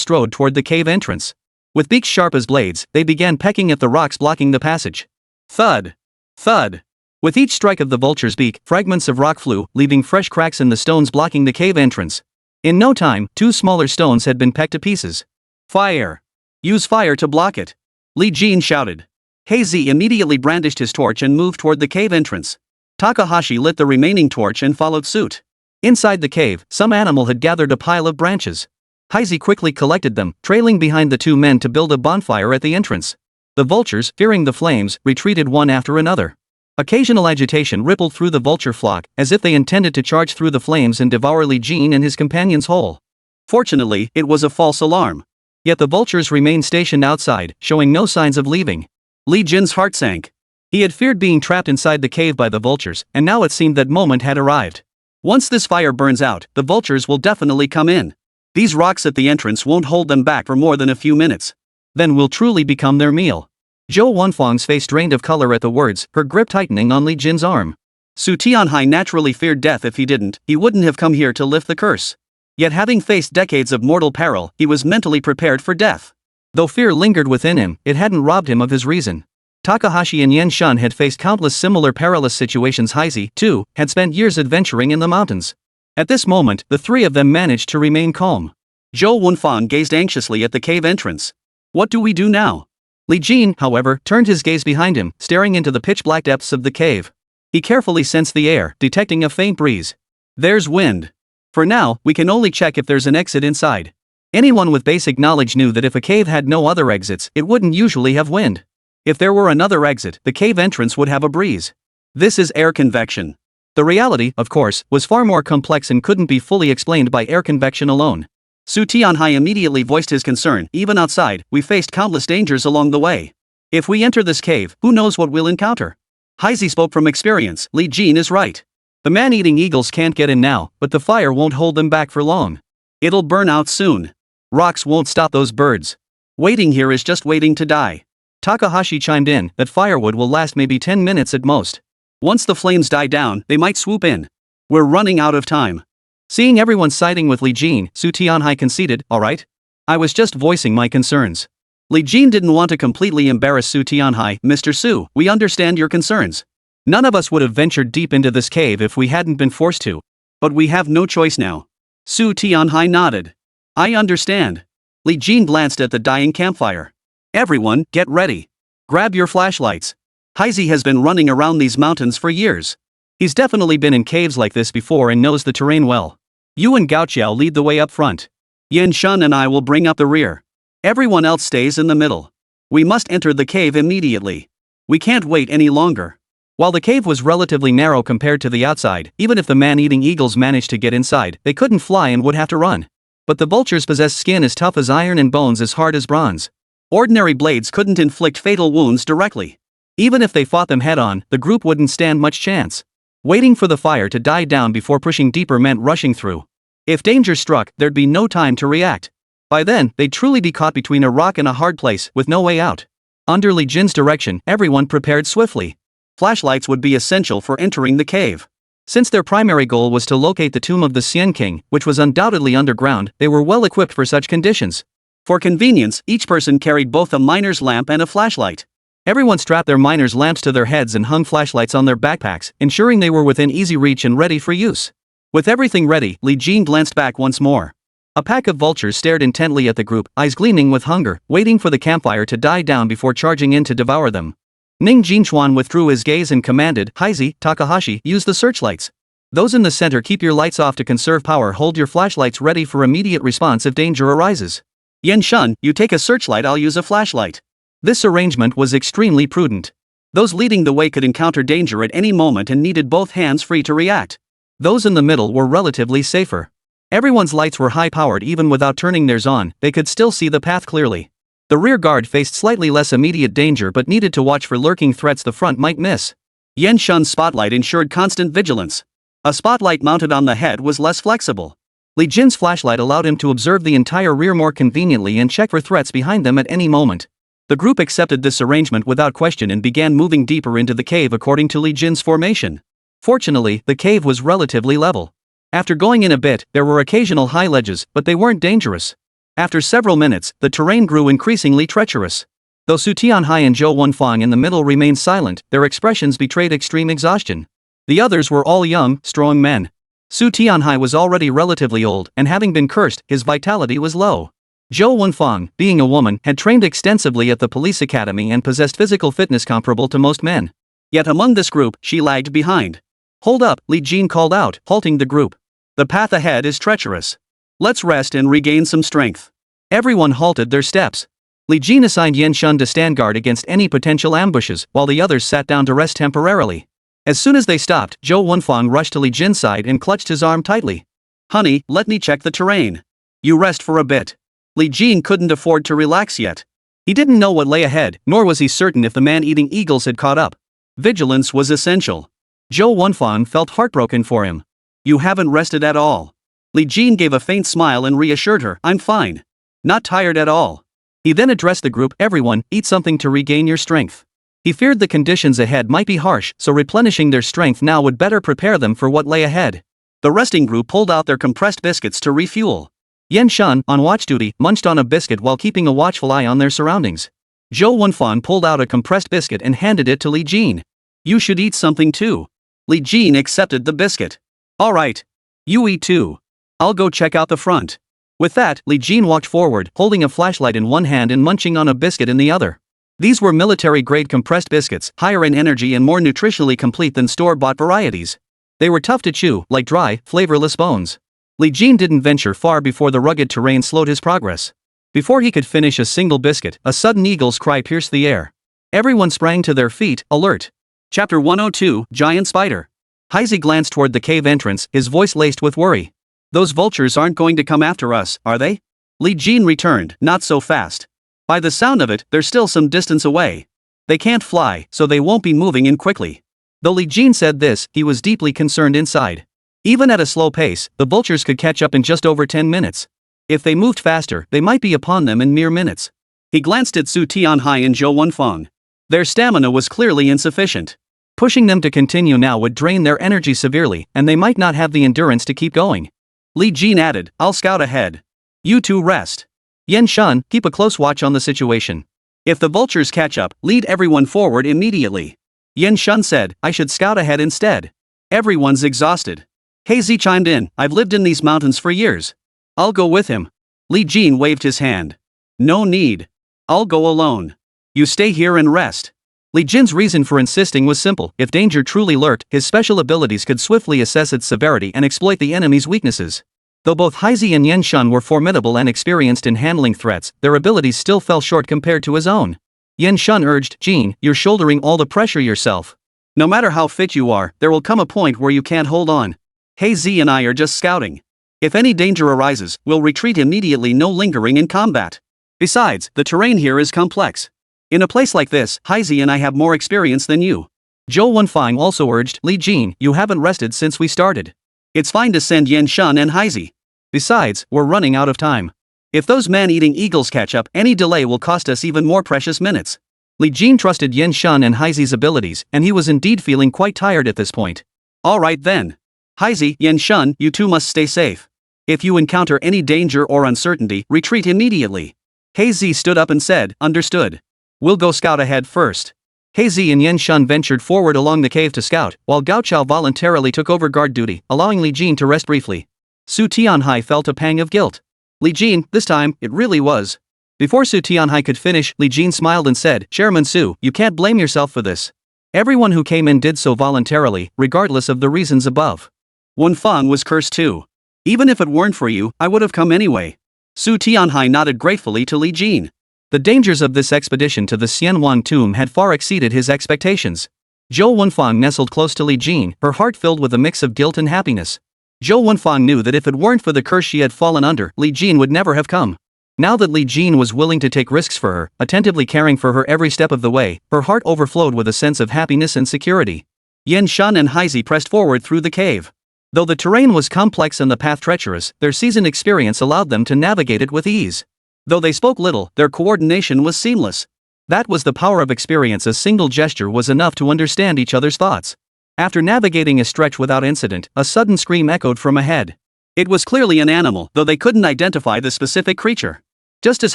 strode toward the cave entrance. With beaks sharp as blades, they began pecking at the rocks blocking the passage. Thud! Thud! With each strike of the vulture's beak, fragments of rock flew, leaving fresh cracks in the stones blocking the cave entrance. In no time, two smaller stones had been pecked to pieces. Fire! Use fire to block it! Li Jin shouted. Heisey immediately brandished his torch and moved toward the cave entrance. Takahashi lit the remaining torch and followed suit. Inside the cave, some animal had gathered a pile of branches. Heisey quickly collected them, trailing behind the two men to build a bonfire at the entrance. The vultures, fearing the flames, retreated one after another. Occasional agitation rippled through the vulture flock, as if they intended to charge through the flames and devour Li Jin and his companions whole. Fortunately, it was a false alarm. Yet the vultures remained stationed outside, showing no signs of leaving. Li Jin's heart sank. He had feared being trapped inside the cave by the vultures, and now it seemed that moment had arrived. Once this fire burns out, the vultures will definitely come in. These rocks at the entrance won't hold them back for more than a few minutes. Then we'll truly become their meal. Zhou Wenfang's face drained of color at the words, her grip tightening on Li Jin's arm. Su Tianhai naturally feared death. If he wouldn't have come here to lift the curse. Yet having faced decades of mortal peril, he was mentally prepared for death. Though fear lingered within him, it hadn't robbed him of his reason. Takahashi and Yan Shun had faced countless similar perilous situations. Heisey, too, had spent years adventuring in the mountains. At this moment, the three of them managed to remain calm. Zhou Wenfang gazed anxiously at the cave entrance. What do we do now? Li Jin, however, turned his gaze behind him, staring into the pitch-black depths of the cave. He carefully sensed the air, detecting a faint breeze. There's wind. For now, we can only check if there's an exit inside. Anyone with basic knowledge knew that if a cave had no other exits, it wouldn't usually have wind. If there were another exit, the cave entrance would have a breeze. This is air convection. The reality, of course, was far more complex and couldn't be fully explained by air convection alone. Su Tianhai immediately voiced his concern. Even outside, we faced countless dangers along the way. If we enter this cave, who knows what we'll encounter? Heisey spoke from experience. Li Jin is right. The man-eating eagles can't get in now, but the fire won't hold them back for long. It'll burn out soon. Rocks won't stop those birds. Waiting here is just waiting to die. Takahashi chimed in that firewood will last maybe 10 minutes at most. Once the flames die down, they might swoop in. We're running out of time. Seeing everyone siding with Li Jin, Su Tianhai conceded, alright. I was just voicing my concerns. Li Jin didn't want to completely embarrass Su Tianhai. Mr. Su, we understand your concerns. None of us would have ventured deep into this cave if we hadn't been forced to. But we have no choice now. Su Tianhai nodded. I understand. Li Jin glanced at the dying campfire. Everyone, get ready. Grab your flashlights. Heisei has been running around these mountains for years. He's definitely been in caves like this before and knows the terrain well. You and Gao Qiao lead the way up front. Yan Shan and I will bring up the rear. Everyone else stays in the middle. We must enter the cave immediately. We can't wait any longer. While the cave was relatively narrow compared to the outside, even if the man-eating eagles managed to get inside, they couldn't fly and would have to run. But the vultures possess skin as tough as iron and bones as hard as bronze. Ordinary blades couldn't inflict fatal wounds directly. Even if they fought them head-on, the group wouldn't stand much chance. Waiting for the fire to die down before pushing deeper meant rushing through. If danger struck, there'd be no time to react. By then, they'd truly be caught between a rock and a hard place, with no way out. Under Li Jin's direction, everyone prepared swiftly. Flashlights would be essential for entering the cave. Since their primary goal was to locate the tomb of the Xian King, which was undoubtedly underground, they were well equipped for such conditions. For convenience, each person carried both a miner's lamp and a flashlight. Everyone strapped their miner's lamps to their heads and hung flashlights on their backpacks, ensuring they were within easy reach and ready for use. With everything ready, Li Jin glanced back once more. A pack of vultures stared intently at the group, eyes gleaming with hunger, waiting for the campfire to die down before charging in to devour them. Ning Jinchuan withdrew his gaze and commanded, Heisei, Takahashi, use the searchlights. Those in the center keep your lights off to conserve power. Hold your flashlights ready for immediate response if danger arises. Yan Shan, you take a searchlight, I'll use a flashlight. This arrangement was extremely prudent. Those leading the way could encounter danger at any moment and needed both hands free to react. Those in the middle were relatively safer. Everyone's lights were high-powered. Even without turning theirs on, they could still see the path clearly. The rear guard faced slightly less immediate danger but needed to watch for lurking threats the front might miss. Yan Shan's spotlight ensured constant vigilance. A spotlight mounted on the head was less flexible. Li Jin's flashlight allowed him to observe the entire rear more conveniently and check for threats behind them at any moment. The group accepted this arrangement without question and began moving deeper into the cave according to Li Jin's formation. Fortunately, the cave was relatively level. After going in a bit, there were occasional high ledges, but they weren't dangerous. After several minutes, the terrain grew increasingly treacherous. Though Su Tianhai and Zhou Wenfang in the middle remained silent, their expressions betrayed extreme exhaustion. The others were all young, strong men. Su Tianhai was already relatively old, and having been cursed, his vitality was low. Zhou Wenfang, being a woman, had trained extensively at the police academy and possessed physical fitness comparable to most men. Yet among this group, she lagged behind. Hold up, Li Jin called out, halting the group. The path ahead is treacherous. Let's rest and regain some strength. Everyone halted their steps. Li Jin assigned Yan Shan to stand guard against any potential ambushes, while the others sat down to rest temporarily. As soon as they stopped, Zhou Wenfang rushed to Li Jin's side and clutched his arm tightly. Honey, let me check the terrain. You rest for a bit. Li Jin couldn't afford to relax yet. He didn't know what lay ahead, nor was he certain if the man-eating eagles had caught up. Vigilance was essential. Zhou Wenfang felt heartbroken for him. You haven't rested at all. Li Jin gave a faint smile and reassured her, I'm fine. Not tired at all. He then addressed the group, everyone, eat something to regain your strength. He feared the conditions ahead might be harsh, so replenishing their strength now would better prepare them for what lay ahead. The resting group pulled out their compressed biscuits to refuel. Yan Shan, on watch duty, munched on a biscuit while keeping a watchful eye on their surroundings. Zhou Wenfang pulled out a compressed biscuit and handed it to Li Jin. You should eat something too. Li Jin accepted the biscuit. All right. You eat too. I'll go check out the front. With that, Li Jin walked forward, holding a flashlight in one hand and munching on a biscuit in the other. These were military-grade compressed biscuits, higher in energy and more nutritionally complete than store-bought varieties. They were tough to chew, like dry, flavorless bones. Li Jin didn't venture far before the rugged terrain slowed his progress. Before he could finish a single biscuit, a sudden eagle's cry pierced the air. Everyone sprang to their feet, alert. Chapter 102, Giant Spider. Heisei glanced toward the cave entrance, his voice laced with worry. Those vultures aren't going to come after us, are they? Li Jin returned, not so fast. By the sound of it, they're still some distance away. They can't fly, so they won't be moving in quickly. Though Li Jin said this, he was deeply concerned inside. Even at a slow pace, the vultures could catch up in just over 10 minutes. If they moved faster, they might be upon them in mere minutes. He glanced at Su Tianhai and Zhou Wenfang. Their stamina was clearly insufficient. Pushing them to continue now would drain their energy severely, and they might not have the endurance to keep going. Li Jin added, I'll scout ahead. You two rest. Yan Shan, keep a close watch on the situation. If the vultures catch up, lead everyone forward immediately. Yan Shan said, I should scout ahead instead. Everyone's exhausted. Hazy chimed in, I've lived in these mountains for years. I'll go with him. Li Jin waved his hand. No need. I'll go alone. You stay here and rest. Li Jin's reason for insisting was simple. If danger truly lurked, his special abilities could swiftly assess its severity and exploit the enemy's weaknesses. Though both Hazy and Yan Shan were formidable and experienced in handling threats, their abilities still fell short compared to his own. Yan Shan urged, Jin, you're shouldering all the pressure yourself. No matter how fit you are, there will come a point where you can't hold on. Hazy and I are just scouting. If any danger arises, we'll retreat immediately, no lingering in combat. Besides, the terrain here is complex. In a place like this, Hazy and I have more experience than you. Zhou Wenfang also urged, Li Jin, you haven't rested since we started. It's fine to send Yan Shan and Hazy. Besides, we're running out of time. If those man-eating eagles catch up, any delay will cost us even more precious minutes. Li Jin trusted Yan Shan and Hazy's abilities, and he was indeed feeling quite tired at this point. Alright then. Hazy, Yan Shan, you two must stay safe. If you encounter any danger or uncertainty, retreat immediately. Hazy stood up and said, understood. We'll go scout ahead first. Hazy and Yan Shan ventured forward along the cave to scout, while Gao Chao voluntarily took over guard duty, allowing Li Jin to rest briefly. Su Tianhai felt a pang of guilt. Li Jin, this time, it really was. Before Su Tianhai could finish, Li Jin smiled and said, Chairman Su, you can't blame yourself for this. Everyone who came in did so voluntarily, regardless of the reasons above. Wenfang was cursed too. Even if it weren't for you, I would have come anyway. Su Tianhai nodded gratefully to Li Jin. The dangers of this expedition to the Xianhuang tomb had far exceeded his expectations. Zhou Wenfang nestled close to Li Jin, her heart filled with a mix of guilt and happiness. Zhou Wenfang knew that if it weren't for the curse she had fallen under, Li Jin would never have come. Now that Li Jin was willing to take risks for her, attentively caring for her every step of the way, her heart overflowed with a sense of happiness and security. Yan Shan and Hazy pressed forward through the cave. Though the terrain was complex and the path treacherous, their seasoned experience allowed them to navigate it with ease. Though they spoke little, their coordination was seamless. That was the power of experience. A single gesture was enough to understand each other's thoughts. After navigating a stretch without incident, a sudden scream echoed from ahead. It was clearly an animal, though they couldn't identify the specific creature. Just as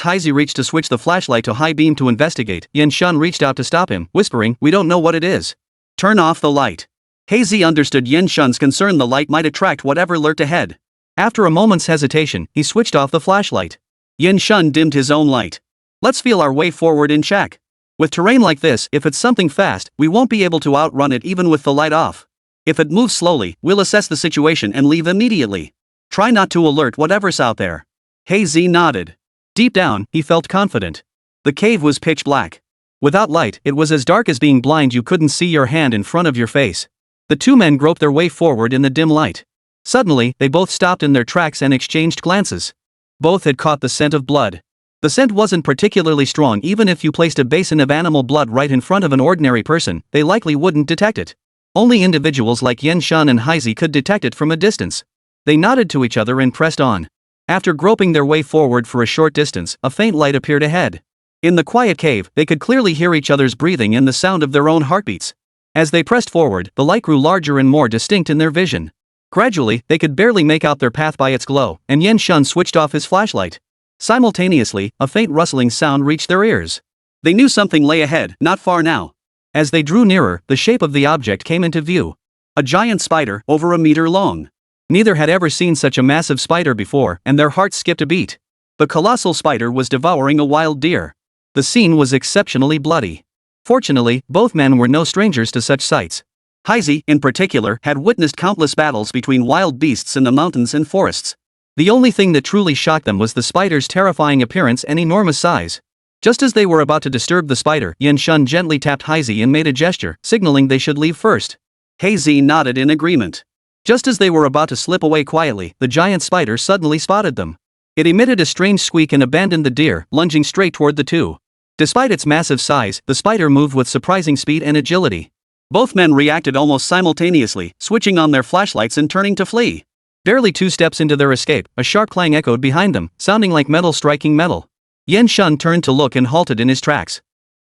Hazy reached to switch the flashlight to high beam to investigate, Yan Shan reached out to stop him, whispering, we don't know what it is. Turn off the light. Hazy understood Yan Shan's concern. The light might attract whatever lurked ahead. After a moment's hesitation, he switched off the flashlight. Yan Shan dimmed his own light. Let's feel our way forward in check. With terrain like this, if it's something fast, we won't be able to outrun it even with the light off. If it moves slowly, we'll assess the situation and leave immediately. Try not to alert whatever's out there. Hazy nodded. Deep down, he felt confident. The cave was pitch black. Without light, it was as dark as being blind. You couldn't see your hand in front of your face. The two men groped their way forward in the dim light. Suddenly, they both stopped in their tracks and exchanged glances. Both had caught the scent of blood. The scent wasn't particularly strong. Even if you placed a basin of animal blood right in front of an ordinary person, they likely wouldn't detect it. Only individuals like Yan Shan and Hazy could detect it from a distance. They nodded to each other and pressed on. After groping their way forward for a short distance, a faint light appeared ahead. In the quiet cave, they could clearly hear each other's breathing and the sound of their own heartbeats. As they pressed forward, the light grew larger and more distinct in their vision. Gradually, they could barely make out their path by its glow, and Yan Shan switched off his flashlight. Simultaneously, a faint rustling sound reached their ears. They knew something lay ahead, not far now. As they drew nearer, the shape of the object came into view. A giant spider, over a meter long. Neither had ever seen such a massive spider before, and their hearts skipped a beat. The colossal spider was devouring a wild deer. The scene was exceptionally bloody. Fortunately, both men were no strangers to such sights. Hazy, in particular, had witnessed countless battles between wild beasts in the mountains and forests. The only thing that truly shocked them was the spider's terrifying appearance and enormous size. Just as they were about to disturb the spider, Yan Shan gently tapped Hazy and made a gesture, signaling they should leave first. Hazy nodded in agreement. Just as they were about to slip away quietly, the giant spider suddenly spotted them. It emitted a strange squeak and abandoned the deer, lunging straight toward the two. Despite its massive size, the spider moved with surprising speed and agility. Both men reacted almost simultaneously, switching on their flashlights and turning to flee. Barely 2 steps into their escape, a sharp clang echoed behind them, sounding like metal striking metal. Yan Shan turned to look and halted in his tracks.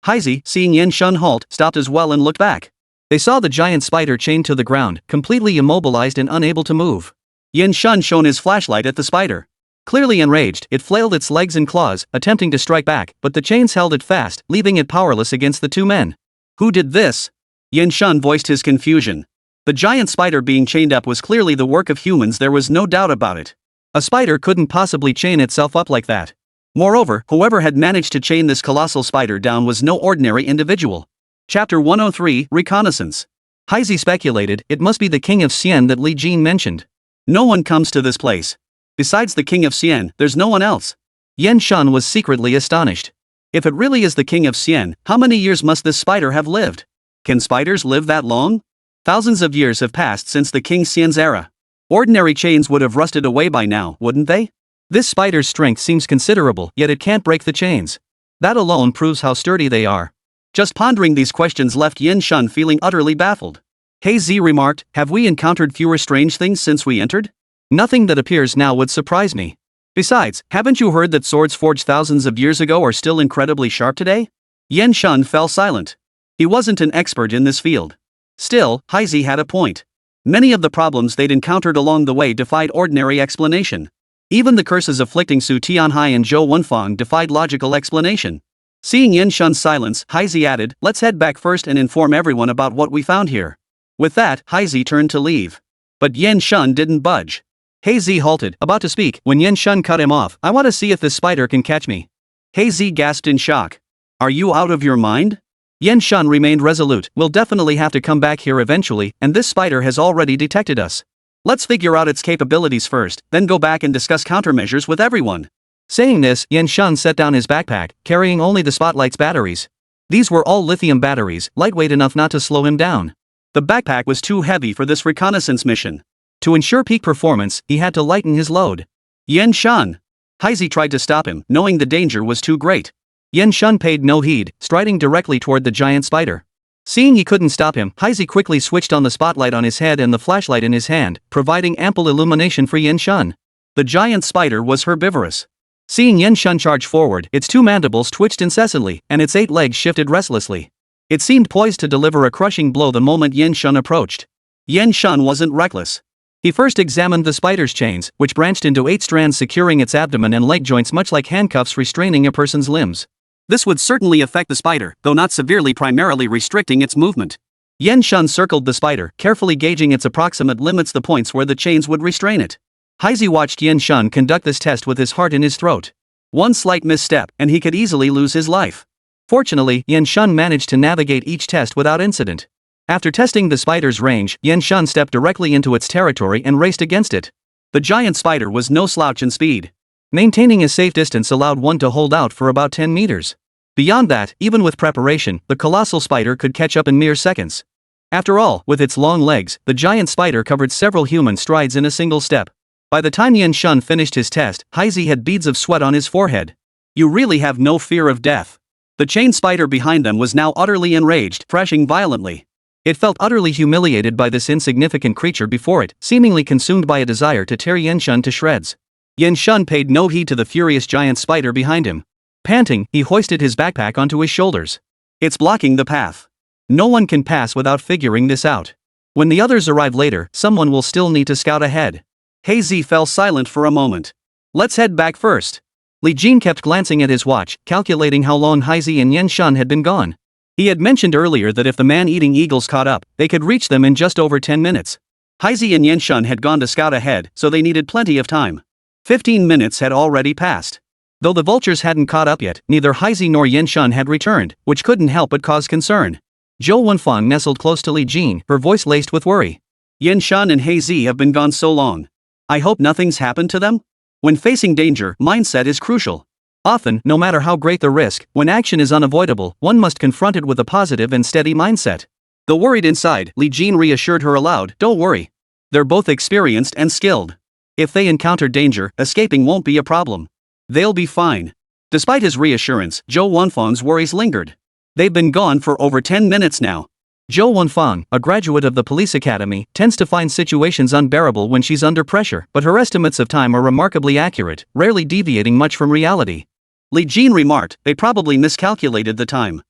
Hazy, seeing Yan Shan halt, stopped as well and looked back. They saw the giant spider chained to the ground, completely immobilized and unable to move. Yin Shun shone his flashlight at the spider. Clearly enraged, it flailed its legs and claws, attempting to strike back, but the chains held it fast, leaving it powerless against the two men. Who did this? Yin Shun voiced his confusion. The giant spider being chained up was clearly the work of humans, there was no doubt about it. A spider couldn't possibly chain itself up like that. Moreover, whoever had managed to chain this colossal spider down was no ordinary individual. Chapter 103, Reconnaissance. Heisey speculated, it must be the king of Xian that Li Jin mentioned. No one comes to this place. Besides the king of Xian, there's no one else. Yin Shun was secretly astonished. If it really is the king of Xian, how many years must this spider have lived? Can spiders live that long? Thousands of years have passed since the king Xian's era. Ordinary chains would have rusted away by now, wouldn't they? This spider's strength seems considerable, yet it can't break the chains. That alone proves how sturdy they are. Just pondering these questions left Yin Shun feeling utterly baffled. Heisei remarked, have we encountered fewer strange things since we entered? Nothing that appears now would surprise me. Besides, haven't you heard that swords forged thousands of years ago are still incredibly sharp today? Yin Shun fell silent. He wasn't an expert in this field. Still, Heisei had a point. Many of the problems they'd encountered along the way defied ordinary explanation. Even the curses afflicting Su Tianhai and Zhou Wenfang defied logical explanation. Seeing Yin Shun's silence, Heisei added, let's head back first and inform everyone about what we found here. With that, Heisei turned to leave. But Yin Shun didn't budge. Heisei halted, about to speak, when Yin Shun cut him off. I want to see if this spider can catch me. Heisei gasped in shock. Are you out of your mind? Yin Shun remained resolute. We'll definitely have to come back here eventually, and this spider has already detected us. Let's figure out its capabilities first, then go back and discuss countermeasures with everyone. Saying this, Yin Shun set down his backpack, carrying only the spotlight's batteries. These were all lithium batteries, lightweight enough not to slow him down. The backpack was too heavy for this reconnaissance mission. To ensure peak performance, he had to lighten his load. Yin Shun. Heisei tried to stop him, knowing the danger was too great. Yin Shun paid no heed, striding directly toward the giant spider. Seeing he couldn't stop him, Heisei quickly switched on the spotlight on his head and the flashlight in his hand, providing ample illumination for Yin Shun. The giant spider was herbivorous. Seeing Yin Shun charge forward, its two mandibles twitched incessantly, and its 8 legs shifted restlessly. It seemed poised to deliver a crushing blow the moment Yin Shun approached. Yin Shun wasn't reckless. He first examined the spider's chains, which branched into 8 strands securing its abdomen and leg joints much like handcuffs restraining a person's limbs. This would certainly affect the spider, though not severely, primarily restricting its movement. Yin Shun circled the spider, carefully gauging its approximate limits, the points where the chains would restrain it. Heisei watched Yin Shun conduct this test with his heart in his throat. One slight misstep, and he could easily lose his life. Fortunately, Yin Shun managed to navigate each test without incident. After testing the spider's range, Yin Shun stepped directly into its territory and raced against it. The giant spider was no slouch in speed. Maintaining a safe distance allowed one to hold out for about 10 meters. Beyond that, even with preparation, the colossal spider could catch up in mere seconds. After all, with its long legs, the giant spider covered several human strides in a single step. By the time Yin Shun finished his test, Heisei had beads of sweat on his forehead. You really have no fear of death. The chain spider behind them was now utterly enraged, thrashing violently. It felt utterly humiliated by this insignificant creature before it, seemingly consumed by a desire to tear Yin Shun to shreds. Yin Shun paid no heed to the furious giant spider behind him. Panting, he hoisted his backpack onto his shoulders. It's blocking the path. No one can pass without figuring this out. When the others arrive later, someone will still need to scout ahead. Heisei fell silent for a moment. Let's head back first. Li Jin kept glancing at his watch, calculating how long Heisei and Yin Shun had been gone. He had mentioned earlier that if the man-eating eagles caught up, they could reach them in just over 10 minutes. Heisei and Yin Shun had gone to scout ahead, so they needed plenty of time. 15 minutes had already passed. Though the vultures hadn't caught up yet, neither Heisei nor Yin Shun had returned, which couldn't help but cause concern. Zhou Wenfang nestled close to Li Jin, her voice laced with worry. Yin Shun and Heisei have been gone so long. I hope nothing's happened to them? When facing danger, mindset is crucial. Often, no matter how great the risk, when action is unavoidable, one must confront it with a positive and steady mindset. Though worried inside, Li Jin reassured her aloud, don't worry. They're both experienced and skilled. If they encounter danger, escaping won't be a problem. They'll be fine. Despite his reassurance, Zhou Wenfang's worries lingered. They've been gone for over 10 minutes now. Zhou Wenfang, a graduate of the police academy, tends to find situations unbearable when she's under pressure, but her estimates of time are remarkably accurate, rarely deviating much from reality. Li Jin remarked, they probably miscalculated the time.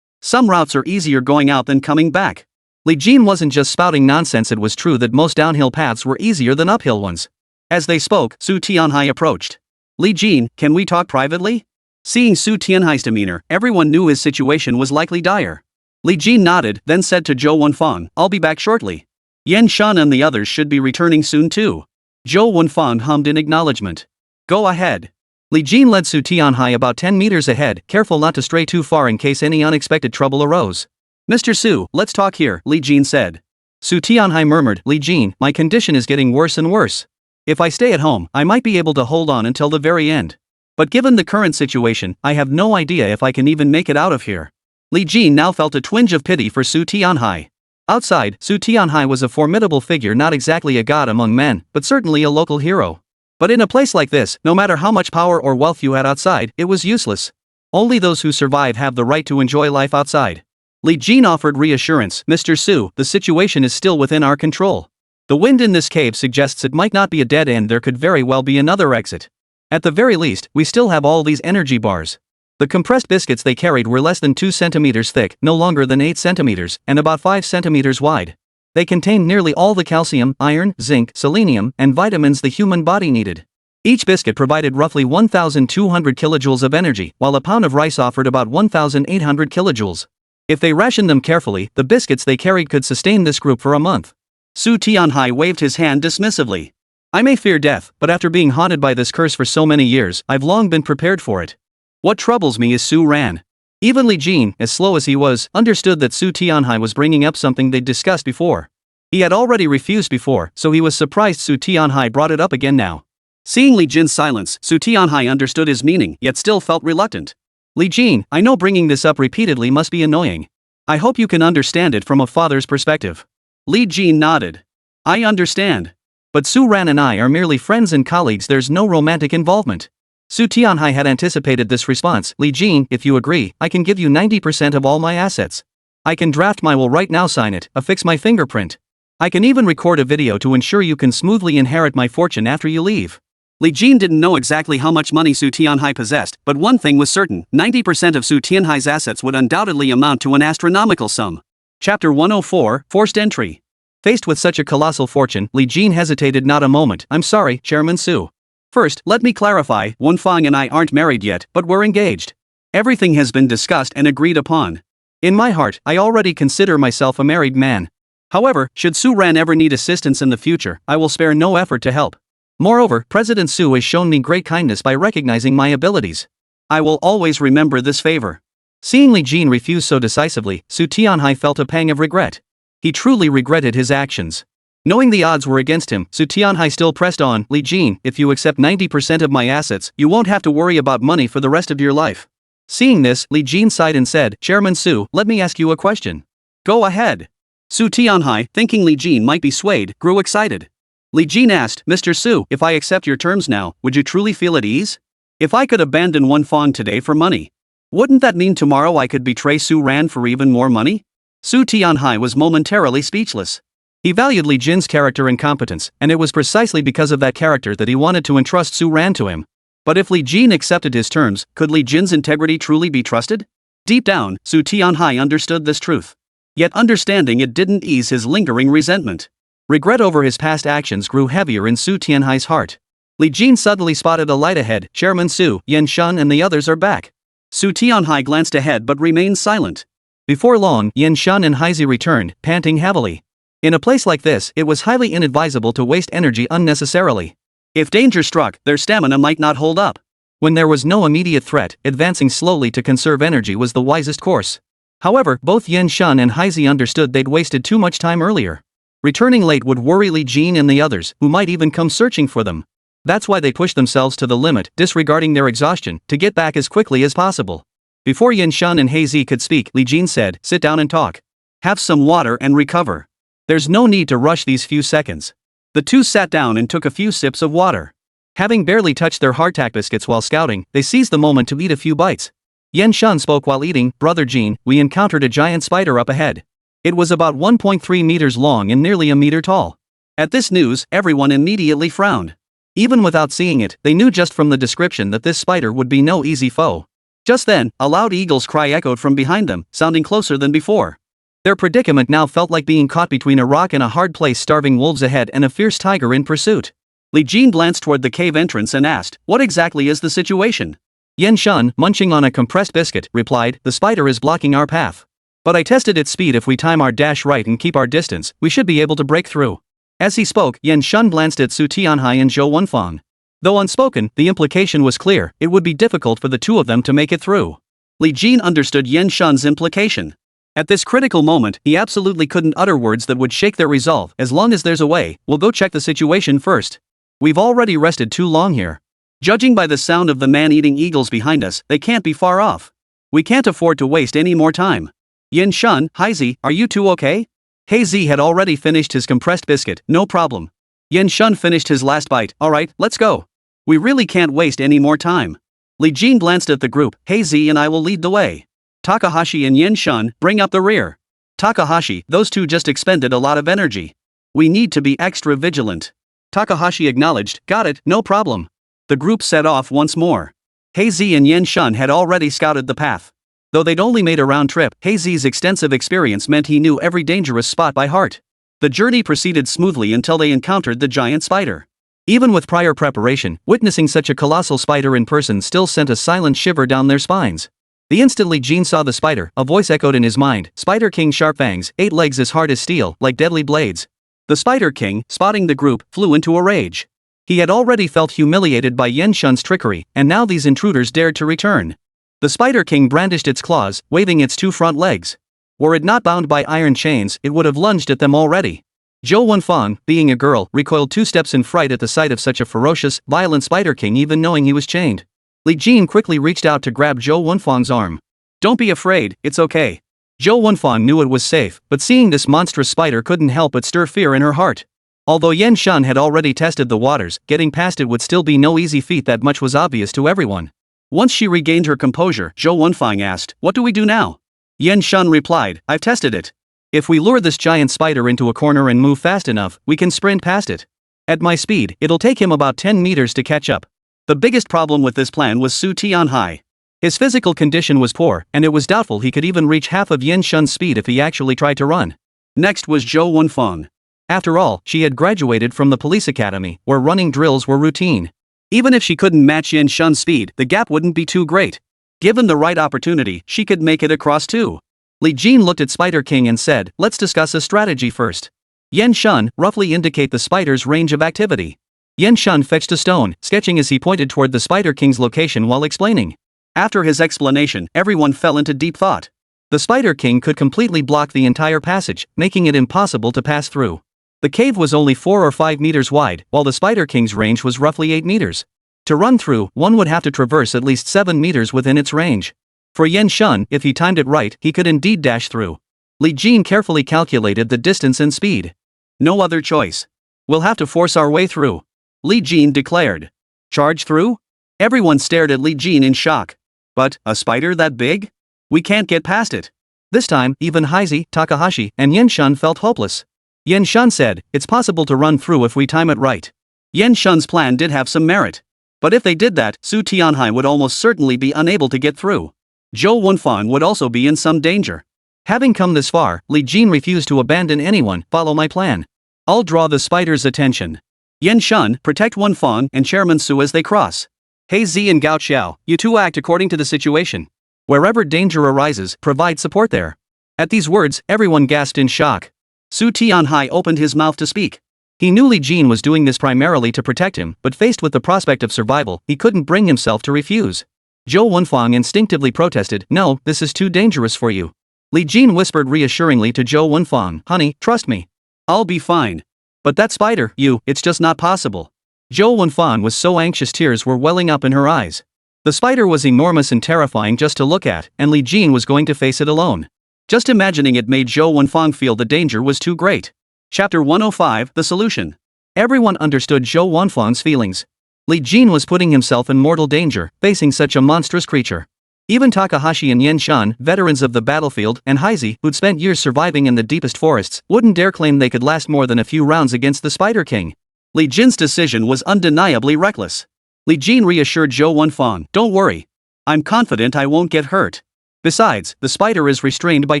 Some routes are easier going out than coming back. Li Jin wasn't just spouting nonsense, it was true that most downhill paths were easier than uphill ones. As they spoke, Su Tianhai approached. Li Jin, can we talk privately? Seeing Su Tianhai's demeanor, everyone knew his situation was likely dire. Li Jin nodded, then said to Zhou Wenfang, I'll be back shortly. Yan Shan and the others should be returning soon too. Zhou Wenfang hummed in acknowledgement. Go ahead. Li Jin led Su Tianhai about 10 meters ahead, careful not to stray too far in case any unexpected trouble arose. Mr. Su, let's talk here, Li Jin said. Su Tianhai murmured, Li Jin, my condition is getting worse and worse. If I stay at home, I might be able to hold on until the very end. But given the current situation, I have no idea if I can even make it out of here. Li Jin now felt a twinge of pity for Su Tianhai. Outside, Su Tianhai was a formidable figure, not exactly a god among men, but certainly a local hero. But in a place like this, no matter how much power or wealth you had outside, it was useless. Only those who survive have the right to enjoy life outside. Li Jin offered reassurance, Mr. Su, the situation is still within our control. The wind in this cave suggests it might not be a dead end, there could very well be another exit. At the very least, we still have all these energy bars. The compressed biscuits they carried were less than 2 centimeters thick, no longer than 8 centimeters, and about 5 centimeters wide. They contained nearly all the calcium, iron, zinc, selenium, and vitamins the human body needed. Each biscuit provided roughly 1,200 kilojoules of energy, while a pound of rice offered about 1,800 kilojoules. If they rationed them carefully, the biscuits they carried could sustain this group for a month. Su Tianhai waved his hand dismissively. I may fear death, but after being haunted by this curse for so many years, I've long been prepared for it. What troubles me is Su Ran. Even Li Jin, as slow as he was, understood that Su Tianhai was bringing up something they'd discussed before. He had already refused before, so he was surprised Su Tianhai brought it up again now. Seeing Li Jin's silence, Su Tianhai understood his meaning, yet still felt reluctant. Li Jin, I know bringing this up repeatedly must be annoying. I hope you can understand it from a father's perspective. Li Jin nodded. I understand. But Su Ran and I are merely friends and colleagues, there's no romantic involvement. Su Tianhai had anticipated this response. Li Jin, if you agree, I can give you 90% of all my assets. I can draft my will right now, sign it, affix my fingerprint. I can even record a video to ensure you can smoothly inherit my fortune after you leave. Li Jin didn't know exactly how much money Su Tianhai possessed, but one thing was certain, 90% of Su Tianhai's assets would undoubtedly amount to an astronomical sum. Chapter 104, Forced Entry. Faced with such a colossal fortune, Li Jin hesitated not a moment. I'm sorry, Chairman Su. First, let me clarify, Wenfang and I aren't married yet, but we're engaged. Everything has been discussed and agreed upon. In my heart, I already consider myself a married man. However, should Su Ran ever need assistance in the future, I will spare no effort to help. Moreover, President Su has shown me great kindness by recognizing my abilities. I will always remember this favor. Seeing Li Jin refuse so decisively, Su Tianhai felt a pang of regret. He truly regretted his actions. Knowing the odds were against him, Su Tianhai still pressed on, Li Jin, if you accept 90% of my assets, you won't have to worry about money for the rest of your life. Seeing this, Li Jin sighed and said, Chairman Su, let me ask you a question. Go ahead. Su Tianhai, thinking Li Jin might be swayed, grew excited. Li Jin asked, Mr. Su, if I accept your terms now, would you truly feel at ease? If I could abandon Wenfang today for money, wouldn't that mean tomorrow I could betray Su Ran for even more money? Su Tianhai was momentarily speechless. He valued Li Jin's character and competence, and it was precisely because of that character that he wanted to entrust Su Ran to him. But if Li Jin accepted his terms, could Li Jin's integrity truly be trusted? Deep down, Su Tianhai understood this truth. Yet understanding it didn't ease his lingering resentment. Regret over his past actions grew heavier in Su Tianhai's heart. Li Jin suddenly spotted a light ahead. Chairman Su, Yan Shan and the others are back. Su Tianhai glanced ahead but remained silent. Before long, Yan Shan and Haizi returned, panting heavily. In a place like this, it was highly inadvisable to waste energy unnecessarily. If danger struck, their stamina might not hold up. When there was no immediate threat, advancing slowly to conserve energy was the wisest course. However, both Yan Shan and Haizi understood they'd wasted too much time earlier. Returning late would worry Li Jin and the others, who might even come searching for them. That's why they pushed themselves to the limit, disregarding their exhaustion, to get back as quickly as possible. Before Yan Shan and Haizi could speak, Li Jin said, sit down and talk. Have some water and recover. There's no need to rush these few seconds. The two sat down and took a few sips of water. Having barely touched their hardtack biscuits while scouting, they seized the moment to eat a few bites. Yan Shan spoke while eating, Brother Jin, we encountered a giant spider up ahead. It was about 1.3 meters long and nearly a meter tall. At this news, everyone immediately frowned. Even without seeing it, they knew just from the description that this spider would be no easy foe. Just then, a loud eagle's cry echoed from behind them, sounding closer than before. Their predicament now felt like being caught between a rock and a hard place, starving wolves ahead and a fierce tiger in pursuit. Li Jin glanced toward the cave entrance and asked, "What exactly is the situation?" Yan Shan, munching on a compressed biscuit, replied, "The spider is blocking our path. But I tested its speed. If we time our dash right and keep our distance, we should be able to break through." As he spoke, Yan Shan glanced at Su Tianhai and Zhou Wenfang. Though unspoken, the implication was clear: it would be difficult for the two of them to make it through. Li Jin understood Yan Shan's implication. At this critical moment, he absolutely couldn't utter words that would shake their resolve. "As long as there's a way, we'll go check the situation first. We've already rested too long here. Judging by the sound of the man-eating eagles behind us, they can't be far off. We can't afford to waste any more time." "Yan Shan, Haizi, are you two okay?" Haizi had already finished his compressed biscuit. "No problem." Yan Shan finished his last bite. "Alright, let's go. We really can't waste any more time." Li Jin glanced at the group. "Haizi and I will lead the way. Takahashi and Yan Shan, bring up the rear." "Takahashi, those two just expended a lot of energy. We need to be extra vigilant." Takahashi acknowledged. "Got it, no problem." The group set off once more. Haizi and Yan Shan had already scouted the path. Though they'd only made a round trip, Haizi's extensive experience meant he knew every dangerous spot by heart. The journey proceeded smoothly until they encountered the giant spider. Even with prior preparation, witnessing such a colossal spider in person still sent a silent shiver down their spines. The instant Li Jin saw the spider, a voice echoed in his mind: "Spider King, sharp fangs, 8 legs as hard as steel, like deadly blades." The Spider King, spotting the group, flew into a rage. He had already felt humiliated by Yan Shan's trickery, and now these intruders dared to return. The Spider King brandished its claws, waving its 2 front legs. Were it not bound by iron chains, it would have lunged at them already. Zhou Wenfang, being a girl, recoiled 2 steps in fright at the sight of such a ferocious, violent Spider King, even knowing he was chained. Li Jin quickly reached out to grab Zhou Wenfang's arm. "Don't be afraid, it's okay." Zhou Wenfang knew it was safe, but seeing this monstrous spider couldn't help but stir fear in her heart. Although Yan Shan had already tested the waters, getting past it would still be no easy feat. That much was obvious to everyone. Once she regained her composure, Zhou Wenfang asked, "What do we do now?" Yan Shan replied, "I've tested it. If we lure this giant spider into a corner and move fast enough, we can sprint past it. At my speed, it'll take him about 10 meters to catch up." The biggest problem with this plan was Su Tianhai. His physical condition was poor, and it was doubtful he could even reach half of Yan Shan's speed if he actually tried to run. Next was Zhou Wenfang. After all, she had graduated from the police academy, where running drills were routine. Even if she couldn't match Yan Shan's speed, the gap wouldn't be too great. Given the right opportunity, she could make it across too. Li Jin looked at Spider King and said, "Let's discuss a strategy first. Yan Shan, roughly indicate the spider's range of activity." Yan Shan fetched a stone, sketching as he pointed toward the Spider King's location while explaining. After his explanation, everyone fell into deep thought. The Spider King could completely block the entire passage, making it impossible to pass through. The cave was only 4 or 5 meters wide, while the Spider King's range was roughly 8 meters. To run through, one would have to traverse at least 7 meters within its range. For Yan Shan, if he timed it right, he could indeed dash through. Li Jin carefully calculated the distance and speed. "No other choice. We'll have to force our way through," Li Jin declared. "Charge through?" Everyone stared at Li Jin in shock. "But, a spider that big? We can't get past it." This time, even Haizi, Takahashi, and Yan Shan felt hopeless. Yan Shan said, "It's possible to run through if we time it right." Yan Shan's plan did have some merit. But if they did that, Su Tianhai would almost certainly be unable to get through. Zhou Wenfang would also be in some danger. Having come this far, Li Jin refused to abandon anyone. "Follow my plan. I'll draw the spider's attention. Yan Shan, protect Wenfang and Chairman Su as they cross. Haizi and Gao Xiao, you two act according to the situation. Wherever danger arises, provide support there." At these words, everyone gasped in shock. Su Tianhai opened his mouth to speak. He knew Li Jin was doing this primarily to protect him, but faced with the prospect of survival, he couldn't bring himself to refuse. Zhou Wenfang instinctively protested, "No, this is too dangerous for you." Li Jin whispered reassuringly to Zhou Wenfang, "Honey, trust me. I'll be fine. But that spider, it's just not possible." Zhou Wenfang was so anxious tears were welling up in her eyes. The spider was enormous and terrifying just to look at, and Li Jin was going to face it alone. Just imagining it made Zhou Wenfang feel the danger was too great. Chapter 105, The Solution. Everyone understood Zhou Wenfang's feelings. Li Jin was putting himself in mortal danger, facing such a monstrous creature. Even Takahashi and Yan Shan, veterans of the battlefield, and Haizi, who'd spent years surviving in the deepest forests, wouldn't dare claim they could last more than a few rounds against the Spider King. Li Jin's decision was undeniably reckless. Li Jin reassured Zhou Wenfang, "Don't worry. I'm confident I won't get hurt. Besides, the spider is restrained by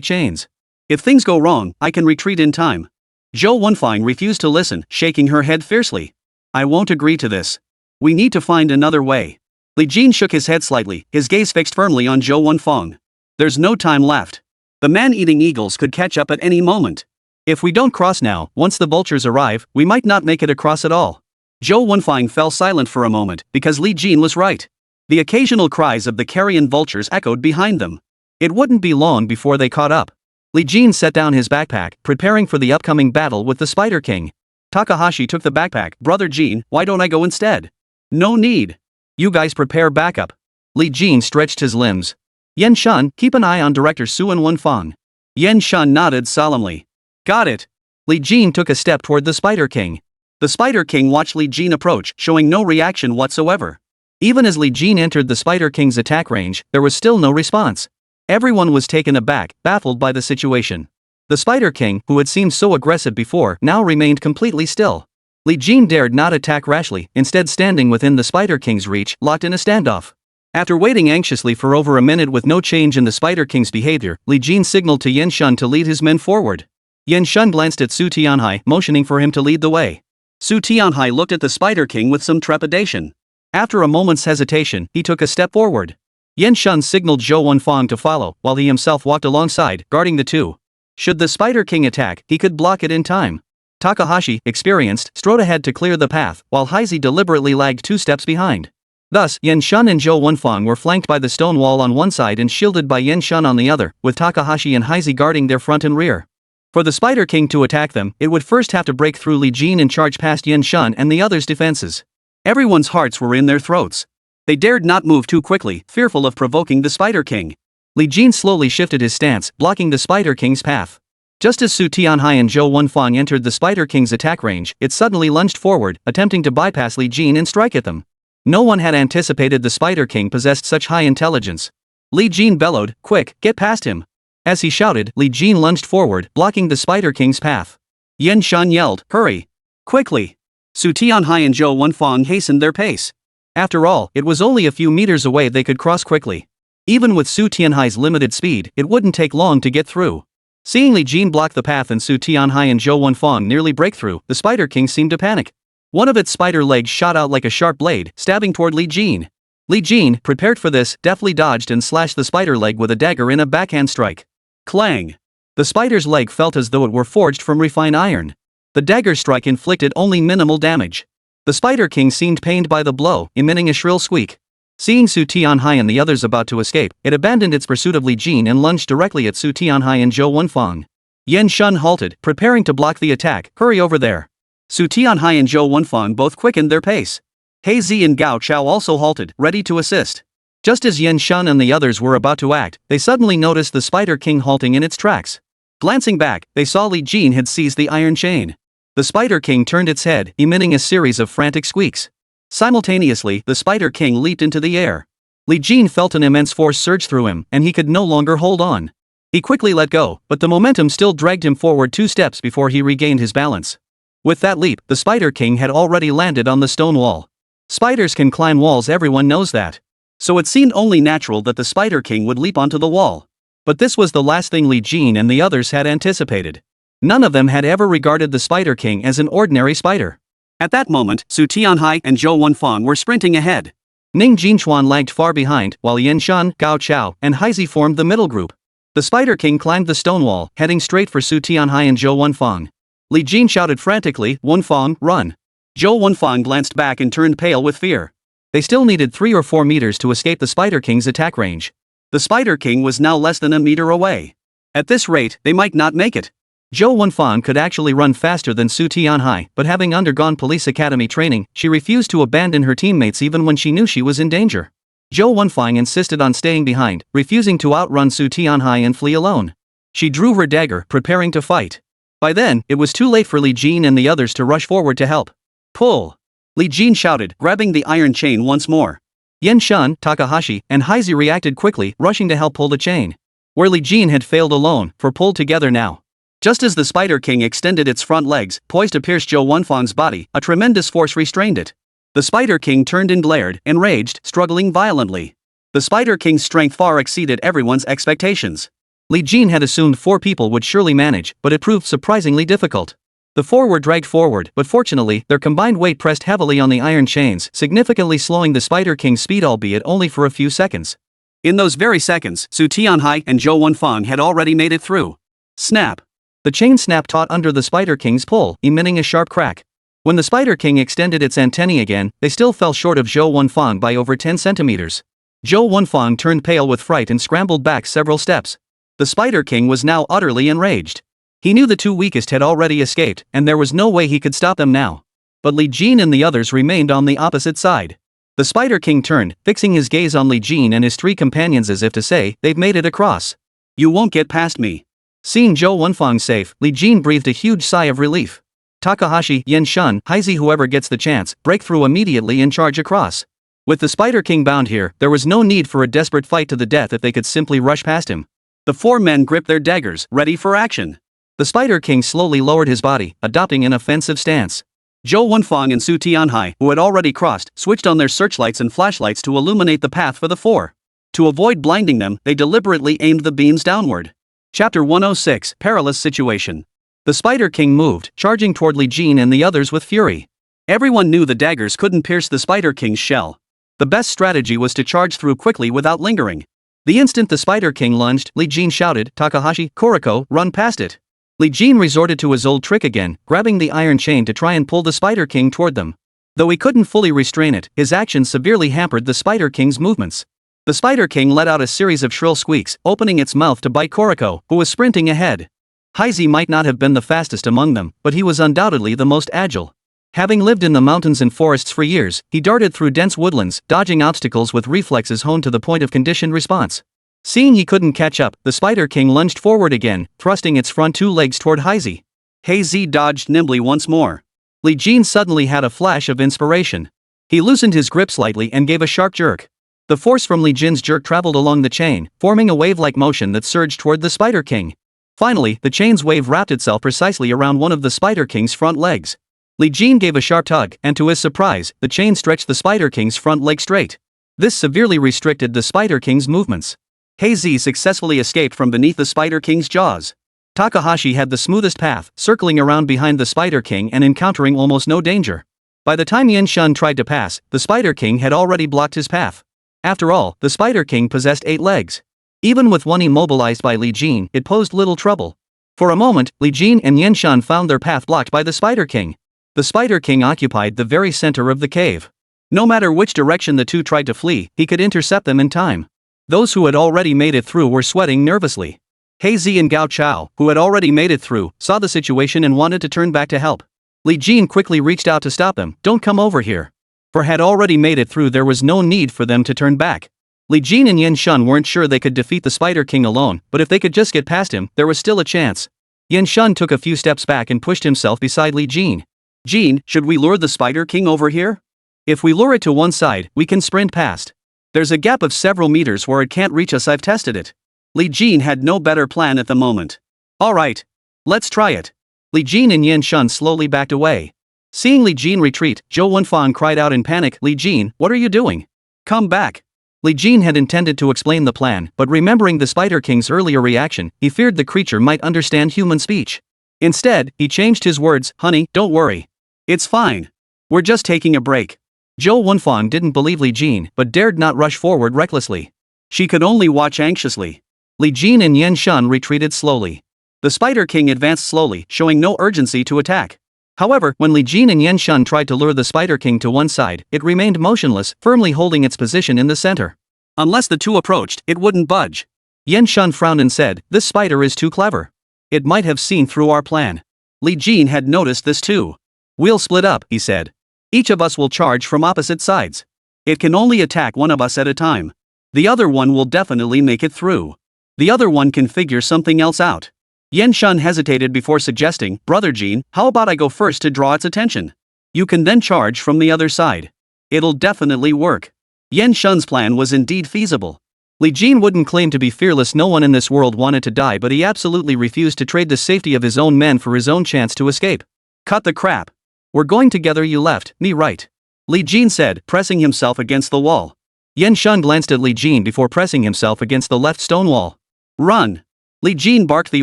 chains. If things go wrong, I can retreat in time. Zhou Wenfang refused to listen, shaking her head fiercely. I won't agree to this. We need to find another way. Li Jin shook his head slightly, his gaze fixed firmly on Zhou Wenfang. There's no time left. The man-eating eagles could catch up at any moment. If we don't cross now, once the vultures arrive, we might not make it across at all. Zhou Wenfang fell silent for a moment, because Li Jin was right. The occasional cries of the carrion vultures echoed behind them. It wouldn't be long before they caught up. Li Jin set down his backpack, preparing for the upcoming battle with the Spider King. Takahashi took the backpack. Brother Jin, why don't I go instead? No need. You guys prepare backup. Li Jin stretched his limbs. Yan Shun, keep an eye on Director Su and Wenfang. Yan Shun nodded solemnly. Got it. Li Jin took a step toward the Spider King. The Spider King watched Li Jin approach, showing no reaction whatsoever. Even as Li Jin entered the Spider King's attack range, there was still no response. Everyone was taken aback, baffled by the situation. The Spider King, who had seemed so aggressive before, now remained completely still. Li Jin dared not attack rashly, instead standing within the Spider King's reach, locked in a standoff. After waiting anxiously for over a minute with no change in the Spider King's behavior, Li Jin signaled to Yan Shun to lead his men forward. Yan Shun glanced at Su Tianhai, motioning for him to lead the way. Su Tianhai looked at the Spider King with some trepidation. After a moment's hesitation, he took a step forward. Yan Shun signaled Zhou Wenfang to follow, while he himself walked alongside, guarding the two. Should the Spider King attack, he could block it in time. Takahashi, experienced, strode ahead to clear the path, while Heizi deliberately lagged 2 steps behind. Thus, Yan Shun and Zhou Wenfang were flanked by the stone wall on one side and shielded by Yan Shun on the other, with Takahashi and Heizi guarding their front and rear. For the Spider King to attack them, it would first have to break through Li Jin and charge past Yan Shun and the others' defenses. Everyone's hearts were in their throats. They dared not move too quickly, fearful of provoking the Spider King. Li Jin slowly shifted his stance, blocking the Spider King's path. Just as Su Tianhai and Zhou Wenfang entered the Spider King's attack range, it suddenly lunged forward, attempting to bypass Li Jin and strike at them. No one had anticipated the Spider King possessed such high intelligence. Li Jin bellowed, "Quick, get past him!" As he shouted, Li Jin lunged forward, blocking the Spider King's path. Yan Shun yelled, "Hurry! Quickly!" Su Tianhai and Zhou Wenfang hastened their pace. After all, it was only a few meters away they could cross quickly. Even with Su Tianhai's limited speed, it wouldn't take long to get through. Seeing Li Jin block the path and Su Tianhai and Zhou Wenfang nearly break through, the Spider King seemed to panic. One of its spider legs shot out like a sharp blade, stabbing toward Li Jin. Li Jin, prepared for this, deftly dodged and slashed the spider leg with a dagger in a backhand strike. Clang! The spider's leg felt as though it were forged from refined iron. The dagger strike inflicted only minimal damage. The Spider King seemed pained by the blow, emitting a shrill squeak. Seeing Su Tianhai and the others about to escape, it abandoned its pursuit of Li Jin and lunged directly at Su Tianhai and Zhou Wenfang. Yan Shun halted, preparing to block the attack. "Hurry over there." Su Tianhai and Zhou Wenfang both quickened their pace. He Zi and Gao Chao also halted, ready to assist. Just as Yan Shun and the others were about to act, they suddenly noticed the Spider King halting in its tracks. Glancing back, they saw Li Jin had seized the iron chain. The Spider King turned its head, emitting a series of frantic squeaks. Simultaneously, the Spider King leaped into the air. Li Jin felt an immense force surge through him, and he could no longer hold on. He quickly let go, but the momentum still dragged him forward 2 steps before he regained his balance. With that leap, the Spider King had already landed on the stone wall. Spiders can climb walls, everyone knows that. So it seemed only natural that the Spider King would leap onto the wall. But this was the last thing Li Jin and the others had anticipated. None of them had ever regarded the Spider King as an ordinary spider. At that moment, Su Tianhai and Zhou Wenfang were sprinting ahead. Ning Jinchuan lagged far behind, while Yan Shun, Gao Chao, and Heizi formed the middle group. The Spider King climbed the stone wall, heading straight for Su Tianhai and Zhou Wenfang. Li Jin shouted frantically, "Wenfang, run!" Zhou Wenfang glanced back and turned pale with fear. They still needed 3 or 4 meters to escape the Spider King's attack range. The Spider King was now less than a meter away. At this rate, they might not make it. Zhou Wenfang could actually run faster than Su Tianhai, but having undergone police academy training, she refused to abandon her teammates even when she knew she was in danger. Zhou Wenfang insisted on staying behind, refusing to outrun Su Tianhai and flee alone. She drew her dagger, preparing to fight. By then, it was too late for Li Jin and the others to rush forward to help. "Pull!" Li Jin shouted, grabbing the iron chain once more. Yan Shun, Takahashi, and Heizi reacted quickly, rushing to help pull the chain. Where Li Jin had failed alone, for pulled together now. Just as the Spider King extended its front legs, poised to pierce Zhou Wenfang's body, a tremendous force restrained it. The Spider King turned and glared, enraged, struggling violently. The Spider King's strength far exceeded everyone's expectations. Li Jin had assumed 4 people would surely manage, but it proved surprisingly difficult. The 4 were dragged forward, but fortunately, their combined weight pressed heavily on the iron chains, significantly slowing the Spider King's speed, albeit only for a few seconds. In those very seconds, Su Tianhai and Zhou Wenfang had already made it through. Snap! The chain snapped taut under the Spider King's pull, emitting a sharp crack. When the Spider King extended its antennae again, they still fell short of Zhou Wenfang by over 10 centimeters. Zhou Wenfang turned pale with fright and scrambled back several steps. The Spider King was now utterly enraged. He knew the 2 weakest had already escaped, and there was no way he could stop them now. But Li Jin and the others remained on the opposite side. The Spider King turned, fixing his gaze on Li Jin and his 3 companions as if to say, they've made it across. You won't get past me. Seeing Zhou Wenfang safe, Li Jin breathed a huge sigh of relief. Takahashi, Yan Shun, Heizi, whoever gets the chance, break through immediately and charge across. With the Spider King bound here, there was no need for a desperate fight to the death if they could simply rush past him. The 4 men gripped their daggers, ready for action. The Spider King slowly lowered his body, adopting an offensive stance. Zhou Wenfang and Su Tianhai, who had already crossed, switched on their searchlights and flashlights to illuminate the path for the 4. To avoid blinding them, they deliberately aimed the beams downward. Chapter 106, Perilous Situation. The Spider King moved, charging toward Li Jin and the others with fury. Everyone knew the daggers couldn't pierce the Spider King's shell. The best strategy was to charge through quickly without lingering. The instant the Spider King lunged, Li Jin shouted, Takahashi, Kuriko, run past it. Li Jin resorted to his old trick again, grabbing the iron chain to try and pull the Spider King toward them. Though he couldn't fully restrain it, his actions severely hampered the Spider King's movements. The Spider King let out a series of shrill squeaks, opening its mouth to bite Kuriko, who was sprinting ahead. Heizi might not have been the fastest among them, but he was undoubtedly the most agile. Having lived in the mountains and forests for years, he darted through dense woodlands, dodging obstacles with reflexes honed to the point of conditioned response. Seeing he couldn't catch up, the Spider King lunged forward again, thrusting its front 2 legs toward Heizi. Heizi dodged nimbly once more. Li Jin suddenly had a flash of inspiration. He loosened his grip slightly and gave a sharp jerk. The force from Li Jin's jerk traveled along the chain, forming a wave-like motion that surged toward the Spider King. Finally, the chain's wave wrapped itself precisely around one of the Spider King's front legs. Li Jin gave a sharp tug, and to his surprise, the chain stretched the Spider King's front leg straight. This severely restricted the Spider King's movements. Heizi successfully escaped from beneath the Spider King's jaws. Takahashi had the smoothest path, circling around behind the Spider King and encountering almost no danger. By the time Yan Shun tried to pass, the Spider King had already blocked his path. After all, the Spider King possessed 8 legs. Even with one immobilized by Li Jin, it posed little trouble. For a moment, Li Jin and Yan Shun found their path blocked by the Spider King. The Spider King occupied the very center of the cave. No matter which direction the 2 tried to flee, he could intercept them in time. Those who had already made it through were sweating nervously. Heizi and Gao Chao, who had already made it through, saw the situation and wanted to turn back to help. Li Jin quickly reached out to stop them. Don't come over here. For had already made it through, there was no need for them to turn back. Li Jin and Yan Shun weren't sure they could defeat the Spider King alone, but if they could just get past him, there was still a chance. Yan Shun took a few steps back and pushed himself beside Li Jin. Jin, should we lure the Spider King over here? If we lure it to one side, we can sprint past. There's a gap of several meters where it can't reach us. I've tested it. Li Jin had no better plan at the moment. Alright. Let's try it. Li Jin and Yan Shun slowly backed away. Seeing Li Jin retreat, Zhou Wenfang cried out in panic, Li Jin, what are you doing? Come back. Li Jin had intended to explain the plan, but remembering the Spider King's earlier reaction, he feared the creature might understand human speech. Instead, he changed his words, honey, don't worry. It's fine. We're just taking a break. Zhou Wenfang didn't believe Li Jin, but dared not rush forward recklessly. She could only watch anxiously. Li Jin and Yan Shun retreated slowly. The Spider King advanced slowly, showing no urgency to attack. However, when Li Jin and Yan Shun tried to lure the Spider King to one side, it remained motionless, firmly holding its position in the center. Unless the 2 approached, it wouldn't budge. Yan Shun frowned and said, this spider is too clever. It might have seen through our plan. Li Jin had noticed this too. We'll split up, he said. Each of us will charge from opposite sides. It can only attack one of us at a time. The other one will definitely make it through. The other one can figure something else out. Yan Shun hesitated before suggesting, Brother Jin, how about I go first to draw its attention? You can then charge from the other side. It'll definitely work. Yan Shun's plan was indeed feasible. Li Jin wouldn't claim to be fearless. No one in this world wanted to die, but he absolutely refused to trade the safety of his own men for his own chance to escape. Cut the crap. We're going together, you left, me right. Li Jin said, pressing himself against the wall. Yan Shun glanced at Li Jin before pressing himself against the left stone wall. Run. Li Jin barked the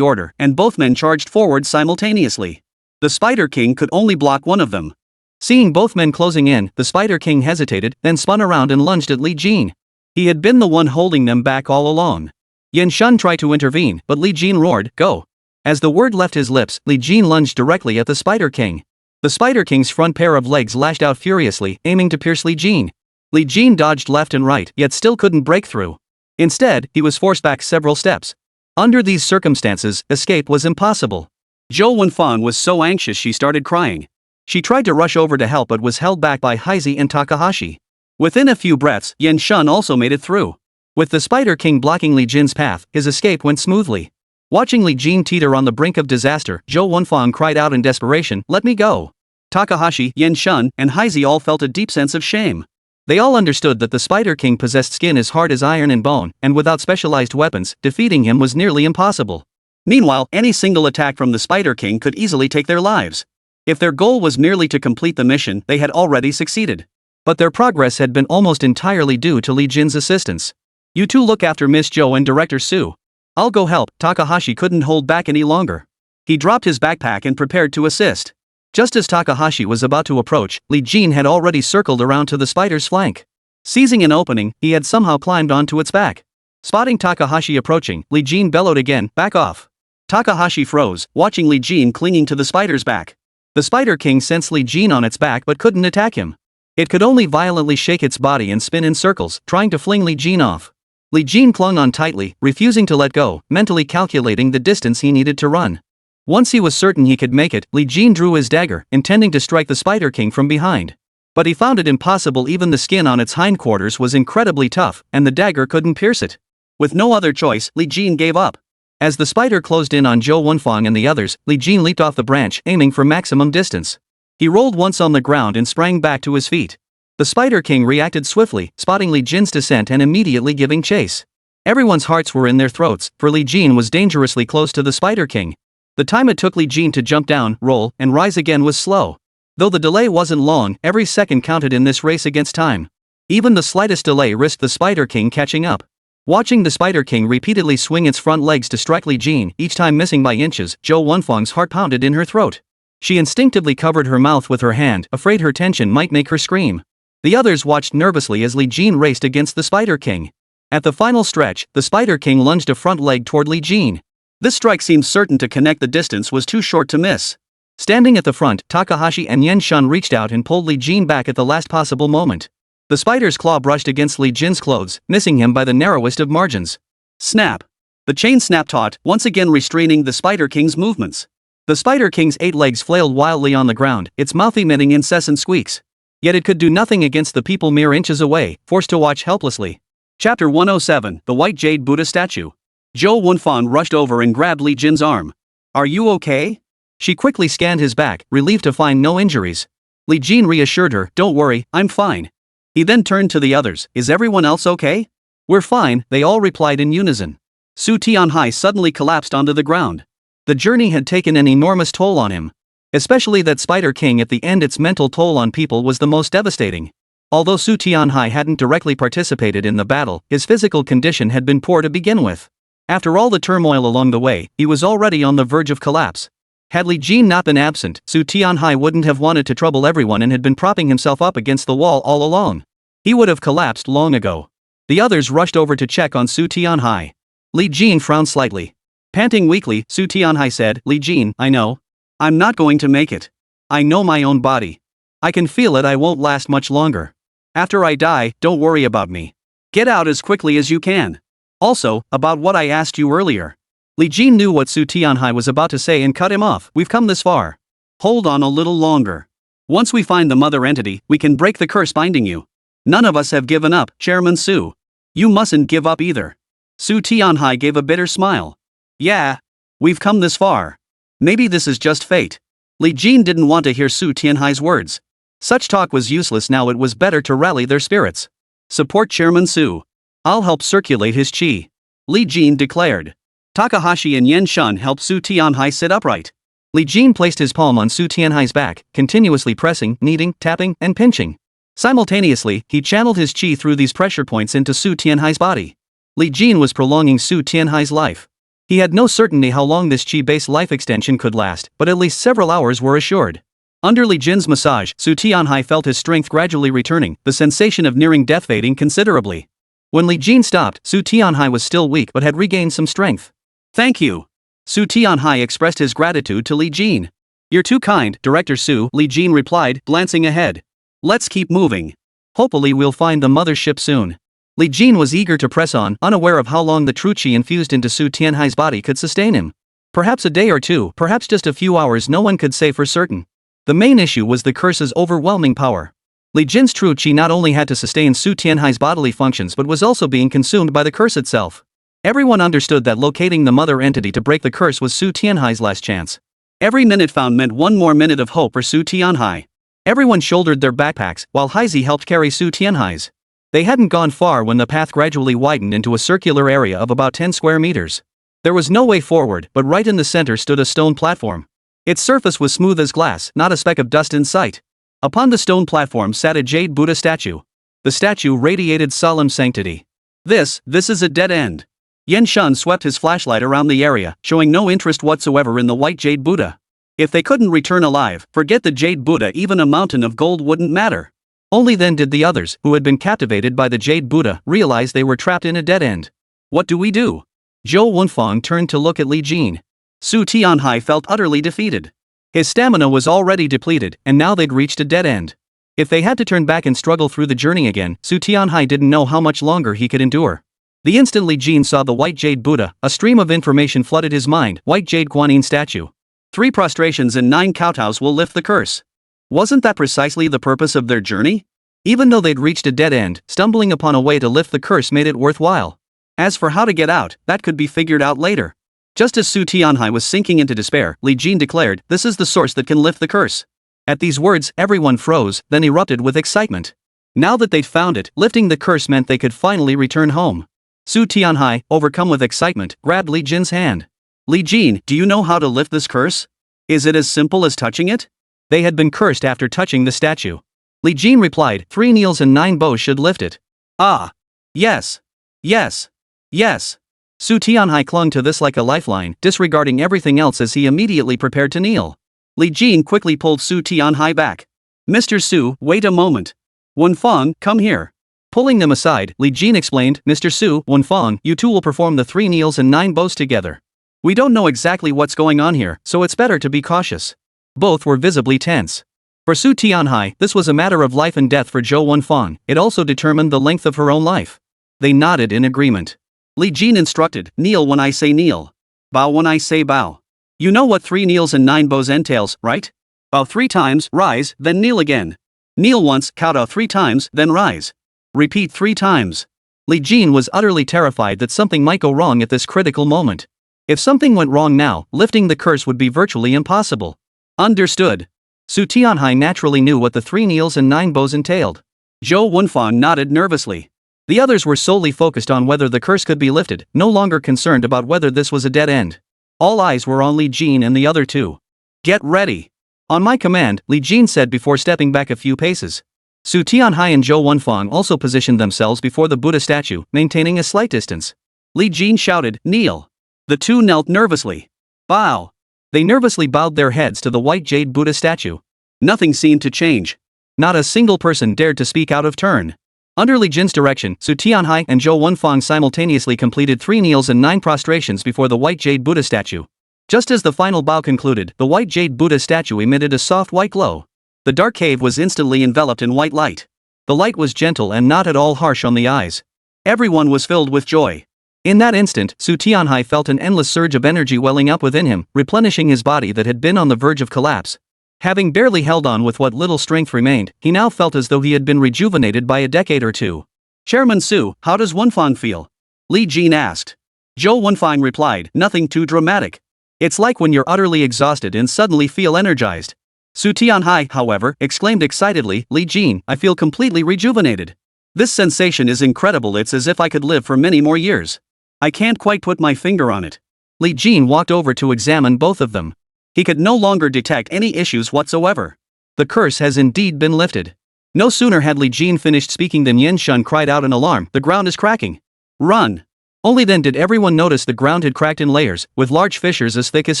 order, and both men charged forward simultaneously. The Spider King could only block one of them. Seeing both men closing in, the Spider King hesitated, then spun around and lunged at Li Jin. He had been the one holding them back all along. Yan Shun tried to intervene, but Li Jin roared, "Go!" As the word left his lips, Li Jin lunged directly at the Spider King. The Spider King's front pair of legs lashed out furiously, aiming to pierce Li Jin. Li Jin dodged left and right, yet still couldn't break through. Instead, he was forced back several steps. Under these circumstances, escape was impossible. Zhou Wenfan was so anxious she started crying. She tried to rush over to help but was held back by Heizi and Takahashi. Within a few breaths, Yan Shun also made it through. With the Spider King blocking Li Jin's path, his escape went smoothly. Watching Li Jin teeter on the brink of disaster, Zhou Wenfan cried out in desperation, "Let me go!" Takahashi, Yan Shun, and Heizi all felt a deep sense of shame. They all understood that the Spider King possessed skin as hard as iron and bone, and without specialized weapons, defeating him was nearly impossible. Meanwhile, any single attack from the Spider King could easily take their lives. If their goal was merely to complete the mission, they had already succeeded. But their progress had been almost entirely due to Li Jin's assistance. "You two look after Miss Zhou and Director Su. I'll go help." Takahashi couldn't hold back any longer. He dropped his backpack and prepared to assist. Just as Takahashi was about to approach, Li Jin had already circled around to the spider's flank. Seizing an opening, he had somehow climbed onto its back. Spotting Takahashi approaching, Li Jin bellowed again, "Back off!" Takahashi froze, watching Li Jin clinging to the spider's back. The Spider King sensed Li Jin on its back but couldn't attack him. It could only violently shake its body and spin in circles, trying to fling Li Jin off. Li Jin clung on tightly, refusing to let go, mentally calculating the distance he needed to run. Once he was certain he could make it, Li Jin drew his dagger, intending to strike the Spider King from behind. But he found it impossible. Even the skin on its hindquarters was incredibly tough, and the dagger couldn't pierce it. With no other choice, Li Jin gave up. As the spider closed in on Zhou Wenfang and the others, Li Jin leaped off the branch, aiming for maximum distance. He rolled once on the ground and sprang back to his feet. The Spider King reacted swiftly, spotting Li Jin's descent and immediately giving chase. Everyone's hearts were in their throats, for Li Jin was dangerously close to the Spider King. The time it took Li Jin to jump down, roll, and rise again was slow. Though the delay wasn't long, every second counted in this race against time. Even the slightest delay risked the Spider King catching up. Watching the Spider King repeatedly swing its front legs to strike Li Jin, each time missing by inches, Zhou Wenfang's heart pounded in her throat. She instinctively covered her mouth with her hand, afraid her tension might make her scream. The others watched nervously as Li Jin raced against the Spider King. At the final stretch, the Spider King lunged a front leg toward Li Jin. This strike seemed certain to connect. The distance was too short to miss. Standing at the front, Takahashi and Yan Shun reached out and pulled Li Jin back at the last possible moment. The spider's claw brushed against Li Jin's clothes, missing him by the narrowest of margins. Snap! The chain snapped taut, once again restraining the Spider King's movements. The Spider King's 8 legs flailed wildly on the ground, its mouth emitting incessant squeaks. Yet it could do nothing against the people mere inches away, forced to watch helplessly. Chapter 107, The White Jade Buddha Statue. Zhou Wenfan rushed over and grabbed Li Jin's arm. "Are you okay?" She quickly scanned his back, relieved to find no injuries. Li Jin reassured her, "Don't worry, I'm fine." He then turned to the others, "Is everyone else okay?" "We're fine," they all replied in unison. Su Tianhai suddenly collapsed onto the ground. The journey had taken an enormous toll on him. Especially that Spider King at the end. Its mental toll on people was the most devastating. Although Su Tianhai hadn't directly participated in the battle, his physical condition had been poor to begin with. After all the turmoil along the way, he was already on the verge of collapse. Had Li Jin not been absent, Su Tianhai wouldn't have wanted to trouble everyone and had been propping himself up against the wall all along. He would have collapsed long ago. The others rushed over to check on Su Tianhai. Li Jin frowned slightly. Panting weakly, Su Tianhai said, "Li Jin, I know. I'm not going to make it. I know my own body. I can feel it. I won't last much longer. After I die, don't worry about me. Get out as quickly as you can. Also, about what I asked you earlier." Li Jin knew what Su Tianhai was about to say and cut him off. "We've come this far. Hold on a little longer. Once we find the mother entity, we can break the curse binding you. None of us have given up, Chairman Su. You mustn't give up either." Su Tianhai gave a bitter smile. "Yeah. We've come this far. Maybe this is just fate." Li Jin didn't want to hear Su Tianhai's words. Such talk was useless now. It was better to rally their spirits. "Support Chairman Su. I'll help circulate his qi," Li Jin declared. Takahashi and Yan Shun helped Su Tianhai sit upright. Li Jin placed his palm on Su Tianhai's back, continuously pressing, kneading, tapping, and pinching. Simultaneously, he channeled his qi through these pressure points into Su Tianhai's body. Li Jin was prolonging Su Tianhai's life. He had no certainty how long this chi-based life extension could last, but at least several hours were assured. Under Li Jin's massage, Su Tianhai felt his strength gradually returning, the sensation of nearing death fading considerably. When Li Jin stopped, Su Tianhai was still weak but had regained some strength. "Thank you." Su Tianhai expressed his gratitude to Li Jin. "You're too kind, Director Su," Li Jin replied, glancing ahead. "Let's keep moving. Hopefully we'll find the mothership soon." Li Jin was eager to press on, unaware of how long the true chi infused into Su Tianhai's body could sustain him. Perhaps a day or two, perhaps just a few hours, no one could say for certain. The main issue was the curse's overwhelming power. Li Jin's true chi not only had to sustain Su Tianhai's bodily functions but was also being consumed by the curse itself. Everyone understood that locating the mother entity to break the curse was Su Tianhai's last chance. Every minute found meant one more minute of hope for Su Tianhai. Everyone shouldered their backpacks, while Haizi helped carry Su Tianhai's. They hadn't gone far when the path gradually widened into a circular area of about 10 square meters. There was no way forward, but right in the center stood a stone platform. Its surface was smooth as glass, not a speck of dust in sight. Upon the stone platform sat a jade Buddha statue. The statue radiated solemn sanctity. This is a dead end. Yan Shun swept his flashlight around the area, showing no interest whatsoever in the white jade Buddha. If they couldn't return alive, forget the jade Buddha, even a mountain of gold wouldn't matter. Only then did the others, who had been captivated by the jade Buddha, realize they were trapped in a dead end. What do we do? Zhou Wenfang turned to look at Li Jin. Su Tianhai felt utterly defeated. His stamina was already depleted, and now they'd reached a dead end. If they had to turn back and struggle through the journey again, Su Tianhai didn't know how much longer he could endure. The instant Li Jin saw the white jade Buddha, a stream of information flooded his mind. White jade Guanyin statue. 3 prostrations and 9 kowtows will lift the curse. Wasn't that precisely the purpose of their journey? Even though they'd reached a dead end, stumbling upon a way to lift the curse made it worthwhile. As for how to get out, that could be figured out later. Just as Su Tianhai was sinking into despair, Li Jin declared, "This is the source that can lift the curse." At these words, everyone froze, then erupted with excitement. Now that they'd found it, lifting the curse meant they could finally return home. Su Tianhai, overcome with excitement, grabbed Li Jin's hand. "Li Jin, do you know how to lift this curse? Is it as simple as touching it?" They had been cursed after touching the statue. Li Jin replied, 3 kneels and 9 bows should lift it. "Ah. Yes. Yes. Yes." Su Tianhai clung to this like a lifeline, disregarding everything else as he immediately prepared to kneel. Li Jin quickly pulled Su Tianhai back. "Mr. Su, wait a moment. Wenfang, come here." Pulling them aside, Li Jin explained, "Mr. Su, Wenfang, you two will perform the 3 kneels and 9 bows together. We don't know exactly what's going on here, so it's better to be cautious." Both were visibly tense. For Su Tianhai, this was a matter of life and death. For Zhou Wenfang, it also determined the length of her own life. They nodded in agreement. Li Jin instructed, "Kneel when I say kneel. Bow when I say bow. You know what 3 kneels and 9 bows entails, right? Bow 3 times, rise, then kneel again. Kneel once, kowtow 3 times, then rise. Repeat 3 times." Li Jin was utterly terrified that something might go wrong at this critical moment. If something went wrong now, lifting the curse would be virtually impossible. Understood. Su Tianhai naturally knew what the 3 kneels and 9 bows entailed. Zhou Wenfang nodded nervously. The others were solely focused on whether the curse could be lifted, no longer concerned about whether this was a dead end. All eyes were on Li Jin and the other two. "Get ready." On my command, Li Jin said before stepping back a few paces. Su Tianhai and Zhou Wenfang also positioned themselves before the Buddha statue, maintaining a slight distance. Li Jin shouted, "Kneel." The two knelt nervously. "Bow." They nervously bowed their heads to the white jade Buddha statue. Nothing seemed to change. Not a single person dared to speak out of turn. Under Li Jin's direction, Su Tianhai and Zhou Wenfang simultaneously completed 3 kneels and 9 prostrations before the white jade Buddha statue. Just as the final bow concluded, the white jade Buddha statue emitted a soft white glow. The dark cave was instantly enveloped in white light. The light was gentle and not at all harsh on the eyes. Everyone was filled with joy. In that instant, Su Tianhai felt an endless surge of energy welling up within him, replenishing his body that had been on the verge of collapse. Having barely held on with what little strength remained, he now felt as though he had been rejuvenated by a decade or two. "Chairman Su, how does Wenfang feel?" Li Jin asked. Zhou Wenfang replied, "Nothing too dramatic. It's like when you're utterly exhausted and suddenly feel energized." Su Tianhai, however, exclaimed excitedly, "Li Jin, I feel completely rejuvenated. This sensation is incredible. It's as if I could live for many more years. I can't quite put my finger on it." Li Jin walked over to examine both of them. He could no longer detect any issues whatsoever. The curse has indeed been lifted. No sooner had Li Jin finished speaking than Yan Shun cried out in alarm, "The ground is cracking. Run!" Only then did everyone notice the ground had cracked in layers, with large fissures as thick as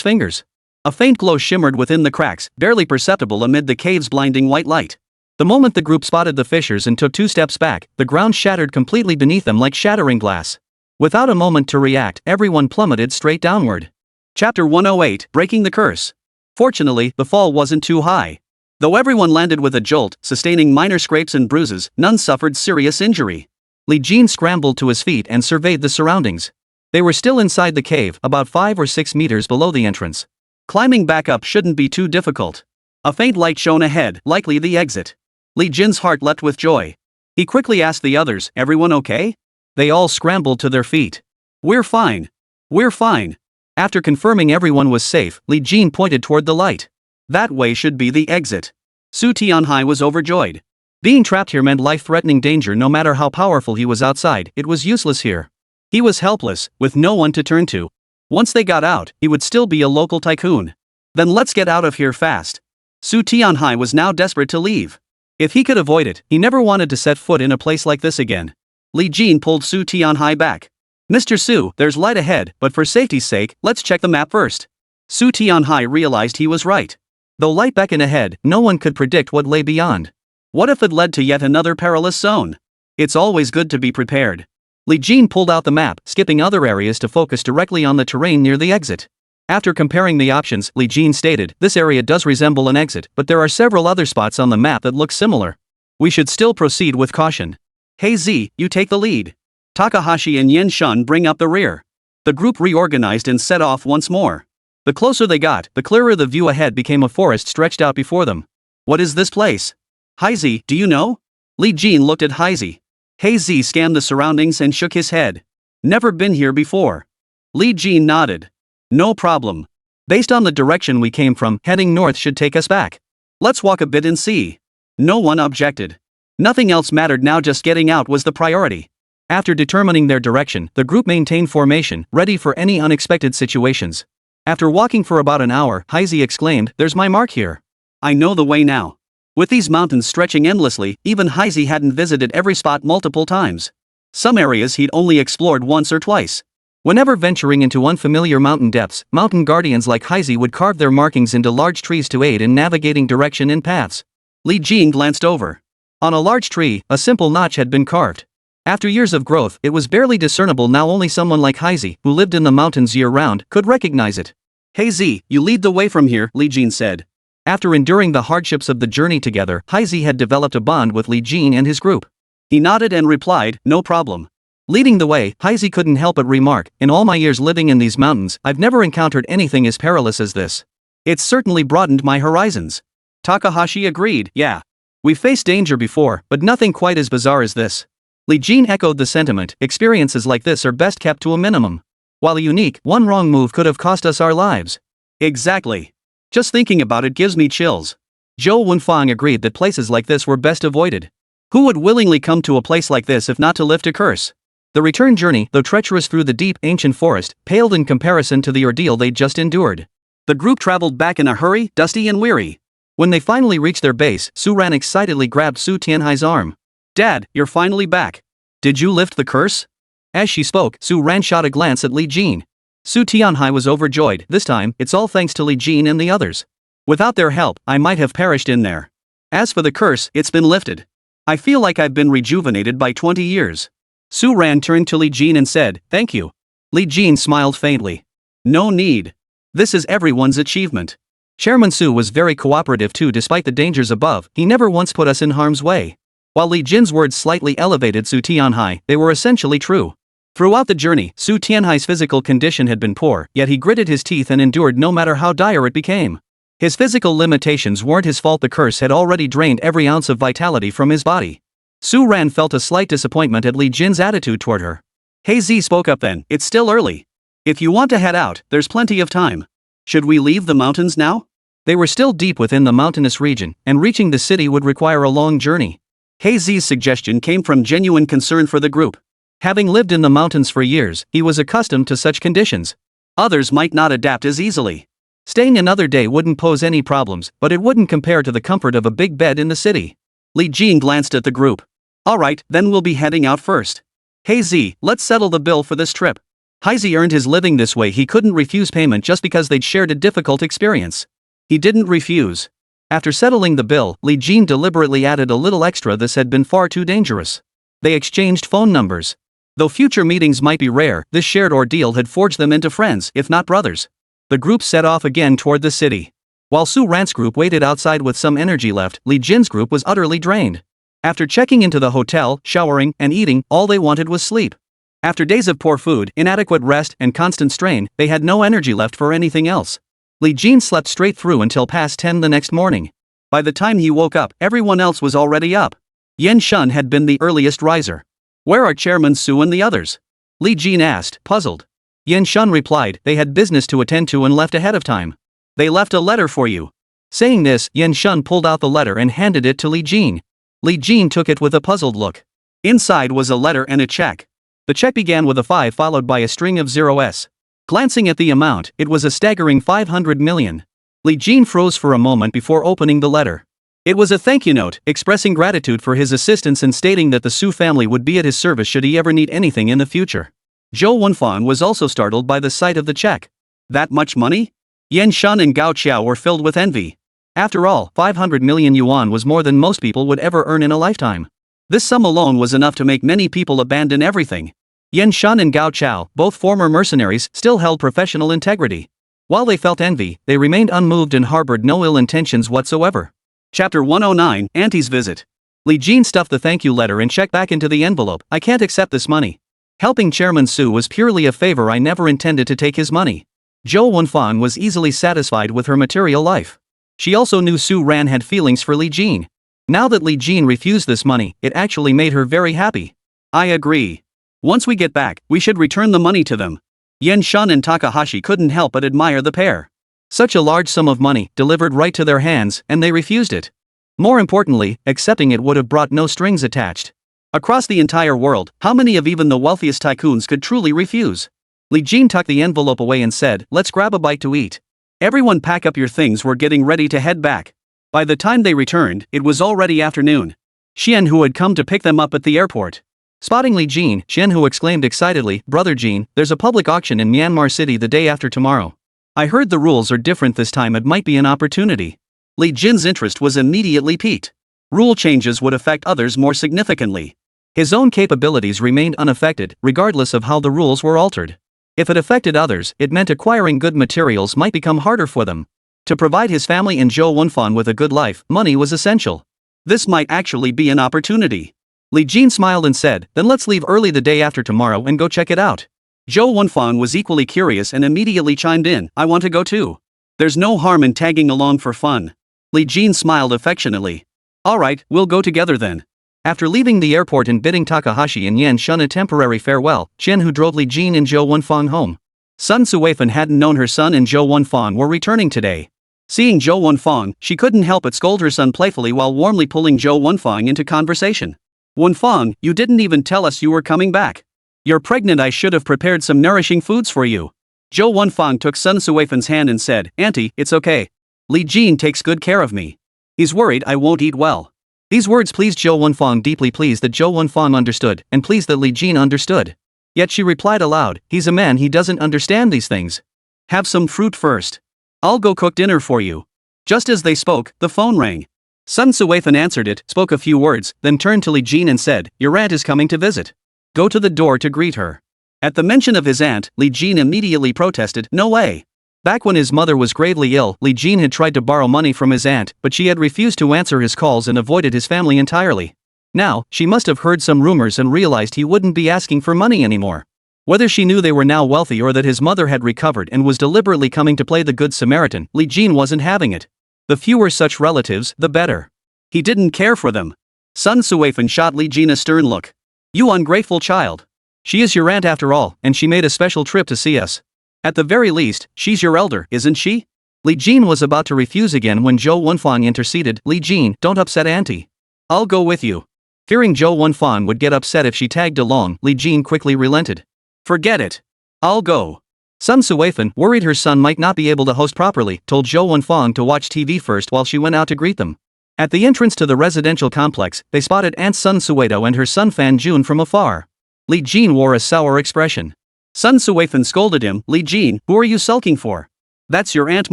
fingers. A faint glow shimmered within the cracks, barely perceptible amid the cave's blinding white light. The moment the group spotted the fissures and took 2 steps back, the ground shattered completely beneath them like shattering glass. Without a moment to react, everyone plummeted straight downward. Chapter 108, Breaking the Curse. Fortunately, the fall wasn't too high. Though everyone landed with a jolt, sustaining minor scrapes and bruises, none suffered serious injury. Li Jin scrambled to his feet and surveyed the surroundings. They were still inside the cave, about 5 or 6 meters below the entrance. Climbing back up shouldn't be too difficult. A faint light shone ahead, likely the exit. Li Jin's heart leapt with joy. He quickly asked the others, "Everyone okay?" They all scrambled to their feet. "We're fine. We're fine." After confirming everyone was safe, Li Jin pointed toward the light. That way should be the exit. Su Tianhai was overjoyed. Being trapped here meant life-threatening danger. No matter how powerful he was outside, it was useless here. He was helpless, with no one to turn to. Once they got out, he would still be a local tycoon. Then let's get out of here fast. Su Tianhai was now desperate to leave. If he could avoid it, he never wanted to set foot in a place like this again. Li Jin pulled Su Tianhai back. "Mr. Su, there's light ahead, but for safety's sake, let's check the map first." Su Tianhai realized he was right. Though light beckoned ahead, no one could predict what lay beyond. What if it led to yet another perilous zone? It's always good to be prepared. Li Jin pulled out the map, skipping other areas to focus directly on the terrain near the exit. After comparing the options, Li Jin stated, "This area does resemble an exit, but there are several other spots on the map that look similar. We should still proceed with caution. Hey Z, you take the lead. Takahashi and Yen Shun bring up the rear." The group reorganized and set off once more. The closer they got, the clearer the view ahead became. A forest stretched out before them. "What is this place? Heizi, do you know?" Li Jin looked at Heizi. Heizi scanned the surroundings and shook his head. "Never been here before." Li Jin nodded. "No problem. Based on the direction we came from, heading north should take us back. Let's walk a bit and see." No one objected. Nothing else mattered now, just getting out was the priority. After determining their direction, the group maintained formation, ready for any unexpected situations. After walking for about an hour, Heizi exclaimed, "There's my mark here. I know the way now." With these mountains stretching endlessly, even Heizi hadn't visited every spot multiple times. Some areas he'd only explored once or twice. Whenever venturing into unfamiliar mountain depths, mountain guardians like Heizi would carve their markings into large trees to aid in navigating direction and paths. Li Jin glanced over. On a large tree, a simple notch had been carved. After years of growth, it was barely discernible now. Only someone like Heizi, who lived in the mountains year-round, could recognize it. "Hey Z, you lead the way from here," Li Jin said. After enduring the hardships of the journey together, Heizi had developed a bond with Li Jin and his group. He nodded and replied, "No problem." Leading the way, Heizi couldn't help but remark, "In all my years living in these mountains, I've never encountered anything as perilous as this. It's certainly broadened my horizons." Takahashi agreed, "Yeah. We've faced danger before, but nothing quite as bizarre as this." Li Jin echoed the sentiment. Experiences like this are best kept to a minimum. While unique, one wrong move could have cost us our lives. Exactly. Just thinking about it gives me chills. Zhou Wenfang agreed that places like this were best avoided. Who would willingly come to a place like this if not to lift a curse? The return journey, though treacherous through the deep, ancient forest, paled in comparison to the ordeal they'd just endured. The group traveled back in a hurry, dusty and weary. When they finally reached their base, Su Ran excitedly grabbed Su Tianhai's arm. "Dad, you're finally back. Did you lift the curse?" As she spoke, Su Ran shot a glance at Li Jin. Su Tianhai was overjoyed. "This time, it's all thanks to Li Jin and the others. Without their help, I might have perished in there. As for the curse, it's been lifted. I feel like I've been rejuvenated by 20 years. Su Ran turned to Li Jin and said, "Thank you." Li Jin smiled faintly. "No need. This is everyone's achievement." Chairman Su was very cooperative too. Despite the dangers above, he never once put us in harm's way. While Li Jin's words slightly elevated Su Tianhai, they were essentially true. Throughout the journey, Su Tianhai's physical condition had been poor, yet he gritted his teeth and endured no matter how dire it became. His physical limitations weren't his fault. The curse had already drained every ounce of vitality from his body. Su Ran felt a slight disappointment at Li Jin's attitude toward her. Hey Z spoke up then, "It's still early. If you want to head out, there's plenty of time. Should we leave the mountains now?" They were still deep within the mountainous region, and reaching the city would require a long journey. Hey Z's suggestion came from genuine concern for the group. Having lived in the mountains for years, he was accustomed to such conditions. Others might not adapt as easily. Staying another day wouldn't pose any problems, but it wouldn't compare to the comfort of a big bed in the city. Li Jin glanced at the group. "Alright, then we'll be heading out first. Hey Z, let's settle the bill for this trip. Heizi earned his living this way, he couldn't refuse payment just because they'd shared a difficult experience. He didn't refuse. After settling the bill, Li Jin deliberately added a little extra. This had been far too dangerous. They exchanged phone numbers. Though future meetings might be rare, this shared ordeal had forged them into friends, if not brothers. The group set off again toward the city. While Su Ran's group waited outside with some energy left, Li Jin's group was utterly drained. After checking into the hotel, showering, and eating, all they wanted was sleep. After days of poor food, inadequate rest, and constant strain, they had no energy left for anything else. Li Jin slept straight through until past 10 the next morning. By the time he woke up, everyone else was already up. Yan Shun had been the earliest riser. Where are Chairman Su and the others? Li Jin asked, puzzled. Yan Shun replied, they had business to attend to and left ahead of time. They left a letter for you. Saying this, Yan Shun pulled out the letter and handed it to Li Jin. Li Jin took it with a puzzled look. Inside was a letter and a check. The check began with a 5 followed by a string of zeros. Glancing at the amount, it was a staggering 500 million. Li Jin froze for a moment before opening the letter. It was a thank you note, expressing gratitude for his assistance and stating that the Su family would be at his service should he ever need anything in the future. Zhou Wenfang was also startled by the sight of the check. That much money? Yan Shun and Gao Qiao were filled with envy. After all, 500 million yuan was more than most people would ever earn in a lifetime. This sum alone was enough to make many people abandon everything. Yan Shun and Gao Qiao, both former mercenaries, still held professional integrity. While they felt envy, they remained unmoved and harbored no ill intentions whatsoever. Chapter 109, Auntie's Visit. Li Jin stuffed the thank you letter and checked back into the envelope. I can't accept this money. Helping Chairman Su was purely a favor. I never intended to take his money. Zhou Wenfang was easily satisfied with her material life. She also knew Su Ran had feelings for Li Jin. Now that Li Jin refused this money, it actually made her very happy. I agree. Once we get back, we should return the money to them. Yan Shun and Takahashi couldn't help but admire the pair. Such a large sum of money, delivered right to their hands, and they refused it. More importantly, accepting it would have brought no strings attached. Across the entire world, how many of even the wealthiest tycoons could truly refuse? Li Jin tucked the envelope away and said, let's grab a bite to eat. Everyone pack up your things, we're getting ready to head back. By the time they returned, it was already afternoon. Xian Hu had come to pick them up at the airport. Spotting Li Jin, Xian Hu exclaimed excitedly, Brother Jin, there's a public auction in Myanmar City the day after tomorrow. I heard the rules are different this time, it might be an opportunity. Li Jin's interest was immediately piqued. Rule changes would affect others more significantly. His own capabilities remained unaffected, regardless of how the rules were altered. If it affected others, it meant acquiring good materials might become harder for them. To provide his family and Zhou Wenfang with a good life, money was essential. This might actually be an opportunity. Li Jin smiled and said, then let's leave early the day after tomorrow and go check it out. Zhou Wenfang was equally curious and immediately chimed in, I want to go too. There's no harm in tagging along for fun. Li Jin smiled affectionately. Alright, we'll go together then. After leaving the airport and bidding Takahashi and Yan Shun a temporary farewell, Chen Hu drove Li Jin and Zhou Wenfang home. Sun Suifan hadn't known her son and Zhou Wenfang were returning today. Seeing Zhou Wenfang, she couldn't help but scold her son playfully while warmly pulling Zhou Wenfang into conversation. Wenfang, you didn't even tell us you were coming back. You're pregnant, I should have prepared some nourishing foods for you. Zhou Wenfang took Sun Suifan's hand and said, Auntie, it's okay. Li Jin takes good care of me. He's worried I won't eat well. These words pleased Zhou Wenfang, deeply pleased that Zhou Wenfang understood, and pleased that Li Jin understood. Yet she replied aloud, he's a man, he doesn't understand these things. Have some fruit first. I'll go cook dinner for you. Just as they spoke, the phone rang. Sun Suifan answered it, spoke a few words, then turned to Li Jin and said, your aunt is coming to visit. Go to the door to greet her. At the mention of his aunt, Li Jin immediately protested, no way. Back when his mother was gravely ill, Li Jin had tried to borrow money from his aunt, but she had refused to answer his calls and avoided his family entirely. Now, she must have heard some rumors and realized he wouldn't be asking for money anymore. Whether she knew they were now wealthy or that his mother had recovered and was deliberately coming to play the Good Samaritan, Li Jin wasn't having it. The fewer such relatives, the better. He didn't care for them. Sun Suifan shot Li Jin a stern look. You ungrateful child. She is your aunt after all, and she made a special trip to see us. At the very least, she's your elder, isn't she? Li Jin was about to refuse again when Zhou Wenfang interceded, Li Jin, don't upset Auntie. I'll go with you. Fearing Zhou Wenfang would get upset if she tagged along, Li Jin quickly relented. Forget it. I'll go. Sun Suifan, worried her son might not be able to host properly, told Zhou Wenfang to watch TV first while she went out to greet them. At the entrance to the residential complex, they spotted Aunt Sun Suedo and her son Fan Jun from afar. Li Jin wore a sour expression. Sun Suifan scolded him. Li Jin, who are you sulking for? That's your aunt,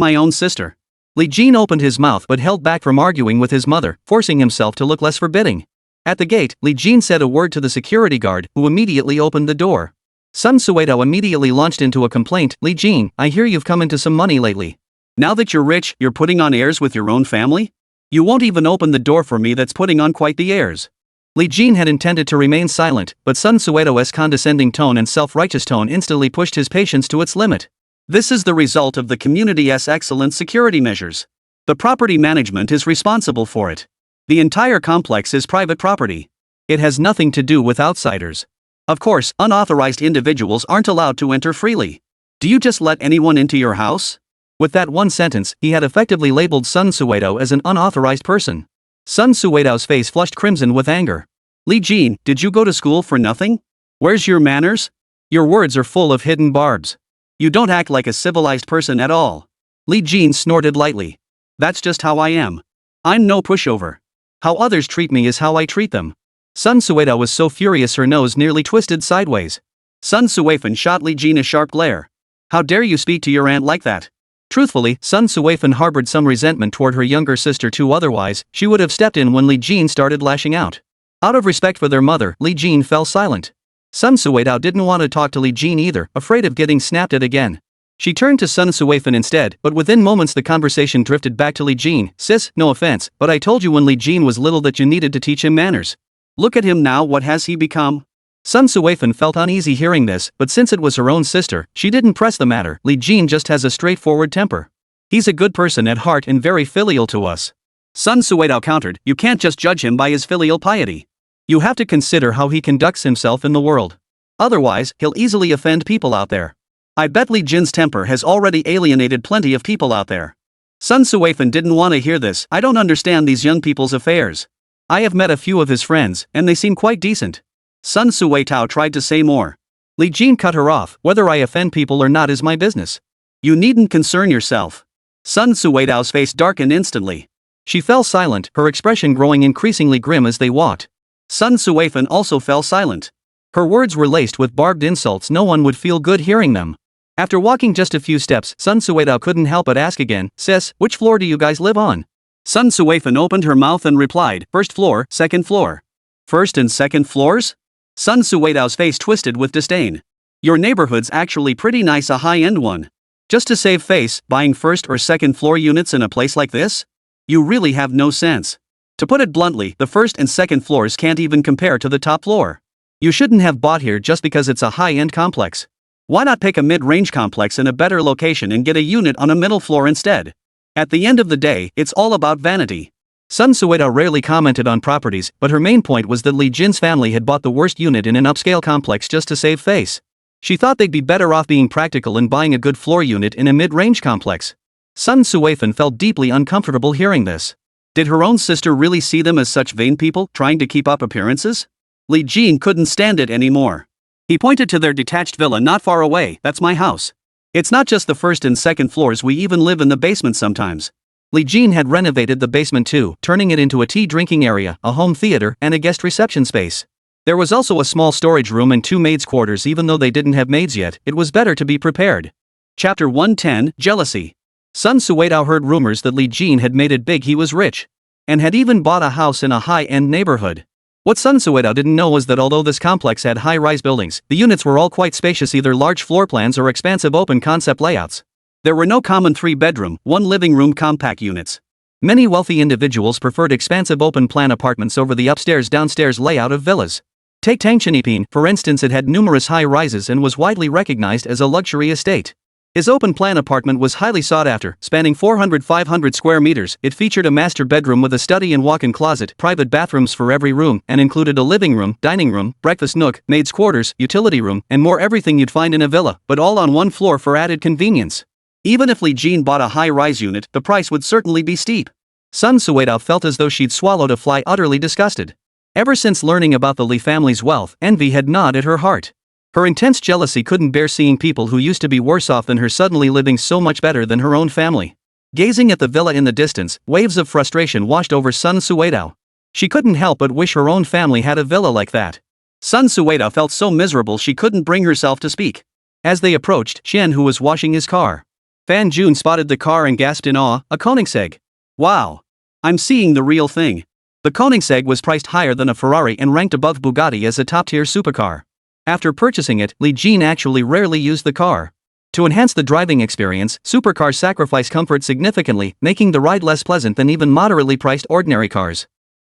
my own sister. Li Jin opened his mouth but held back from arguing with his mother, forcing himself to look less forbidding. At the gate, Li Jin said a word to the security guard, who immediately opened the door. Sun Suedo immediately launched into a complaint. Li Jin, I hear you've come into some money lately. Now that you're rich, you're putting on airs with your own family? You won't even open the door for me. That's putting on quite the airs. Li Jin had intended to remain silent, but Sun Suedo's condescending tone and self-righteous tone instantly pushed his patience to its limit. This is the result of the community's excellent security measures. The property management is responsible for it. The entire complex is private property. It has nothing to do with outsiders. Of course, unauthorized individuals aren't allowed to enter freely. Do you just let anyone into your house? With that one sentence, he had effectively labeled Sun Suedo as an unauthorized person. Sun Suedo's face flushed crimson with anger. Li Jin, did you go to school for nothing? Where's your manners? Your words are full of hidden barbs. You don't act like a civilized person at all. Li Jin snorted lightly. That's just how I am. I'm no pushover. How others treat me is how I treat them. Sun Suedo was so furious her nose nearly twisted sideways. Sun Suifan shot Li Jin a sharp glare. How dare you speak to your aunt like that? Truthfully, Sun Suifan harbored some resentment toward her younger sister too, otherwise, she would have stepped in when Li Jin started lashing out. Out of respect for their mother, Li Jin fell silent. Sun Suedo didn't want to talk to Li Jin either, afraid of getting snapped at again. She turned to Sun Suifan instead, but within moments the conversation drifted back to Li Jin. Sis, no offense, but I told you when Li Jin was little that you needed to teach him manners. Look at him now, what has he become? Sun Suifan felt uneasy hearing this, but since it was her own sister, she didn't press the matter. Li Jin just has a straightforward temper. He's a good person at heart and very filial to us. Sun Suedo countered, you can't just judge him by his filial piety. You have to consider how he conducts himself in the world. Otherwise, he'll easily offend people out there. I bet Li Jin's temper has already alienated plenty of people out there. Sun Suifan didn't want to hear this. I don't understand these young people's affairs. I have met a few of his friends, and they seem quite decent. Sun Suedo tried to say more. Li Jin cut her off. Whether I offend people or not is my business. You needn't concern yourself. Sun Suedo's face darkened instantly. She fell silent, her expression growing increasingly grim as they walked. Sun Suifan also fell silent. Her words were laced with barbed insults. No one would feel good hearing them. After walking just a few steps, Sun Suedo couldn't help but ask again, Sis, which floor do you guys live on? Sun Suifan opened her mouth and replied, first floor, second floor. First and second floors? Sun Suedo's face twisted with disdain. Your neighborhood's actually pretty nice, a high-end one. Just to save face, buying first or second floor units in a place like this? You really have no sense. To put it bluntly, the first and second floors can't even compare to the top floor. You shouldn't have bought here just because it's a high-end complex. Why not pick a mid-range complex in a better location and get a unit on a middle floor instead? At the end of the day, it's all about vanity. Sun Suedo rarely commented on properties, but her main point was that Li Jin's family had bought the worst unit in an upscale complex just to save face. She thought they'd be better off being practical and buying a good floor unit in a mid-range complex. Sun Suifan felt deeply uncomfortable hearing this. Did her own sister really see them as such vain people, trying to keep up appearances? Li Jin couldn't stand it anymore. He pointed to their detached villa not far away. That's my house. It's not just the first and second floors, we even live in the basement sometimes. Li Jin had renovated the basement too, turning it into a tea drinking area, a home theater, and a guest reception space. There was also a small storage room and 2 maids' quarters. Even though they didn't have maids yet, it was better to be prepared. Chapter 110, Jealousy. Sun Suedo heard rumors that Li Jin had made it big he was rich. And had even bought a house in a high-end neighborhood. What Sun Suedo didn't know was that although this complex had high-rise buildings, the units were all quite spacious, either large floor plans or expansive open-concept layouts. There were no common 3-bedroom, 1-living-room compact units. Many wealthy individuals preferred expansive open-plan apartments over the upstairs-downstairs layout of villas. Take Tangshanipin, for instance. It had numerous high-rises and was widely recognized as a luxury estate. His open-plan apartment was highly sought after, spanning 400-500 square meters. It featured a master bedroom with a study and walk-in closet, private bathrooms for every room, and included a living room, dining room, breakfast nook, maid's quarters, utility room, and more, everything you'd find in a villa, but all on one floor for added convenience. Even if Li Jin bought a high-rise unit, the price would certainly be steep. Sun Suedo felt as though she'd swallowed a fly, utterly disgusted. Ever since learning about the Li family's wealth, envy had gnawed at her heart. Her intense jealousy couldn't bear seeing people who used to be worse off than her suddenly living so much better than her own family. Gazing at the villa in the distance, waves of frustration washed over Sun Suedo. She couldn't help but wish her own family had a villa like that. Sun Sueda felt so miserable she couldn't bring herself to speak. As they approached, Shen, who was washing his car. Fan Jun spotted the car and gasped in awe, a Koenigsegg. Wow! I'm seeing the real thing. The Koenigsegg was priced higher than a Ferrari and ranked above Bugatti as a top-tier supercar. After purchasing it, Li Jin actually rarely used the car. To enhance the driving experience, supercars sacrifice comfort significantly, making the ride less pleasant than even moderately priced ordinary cars.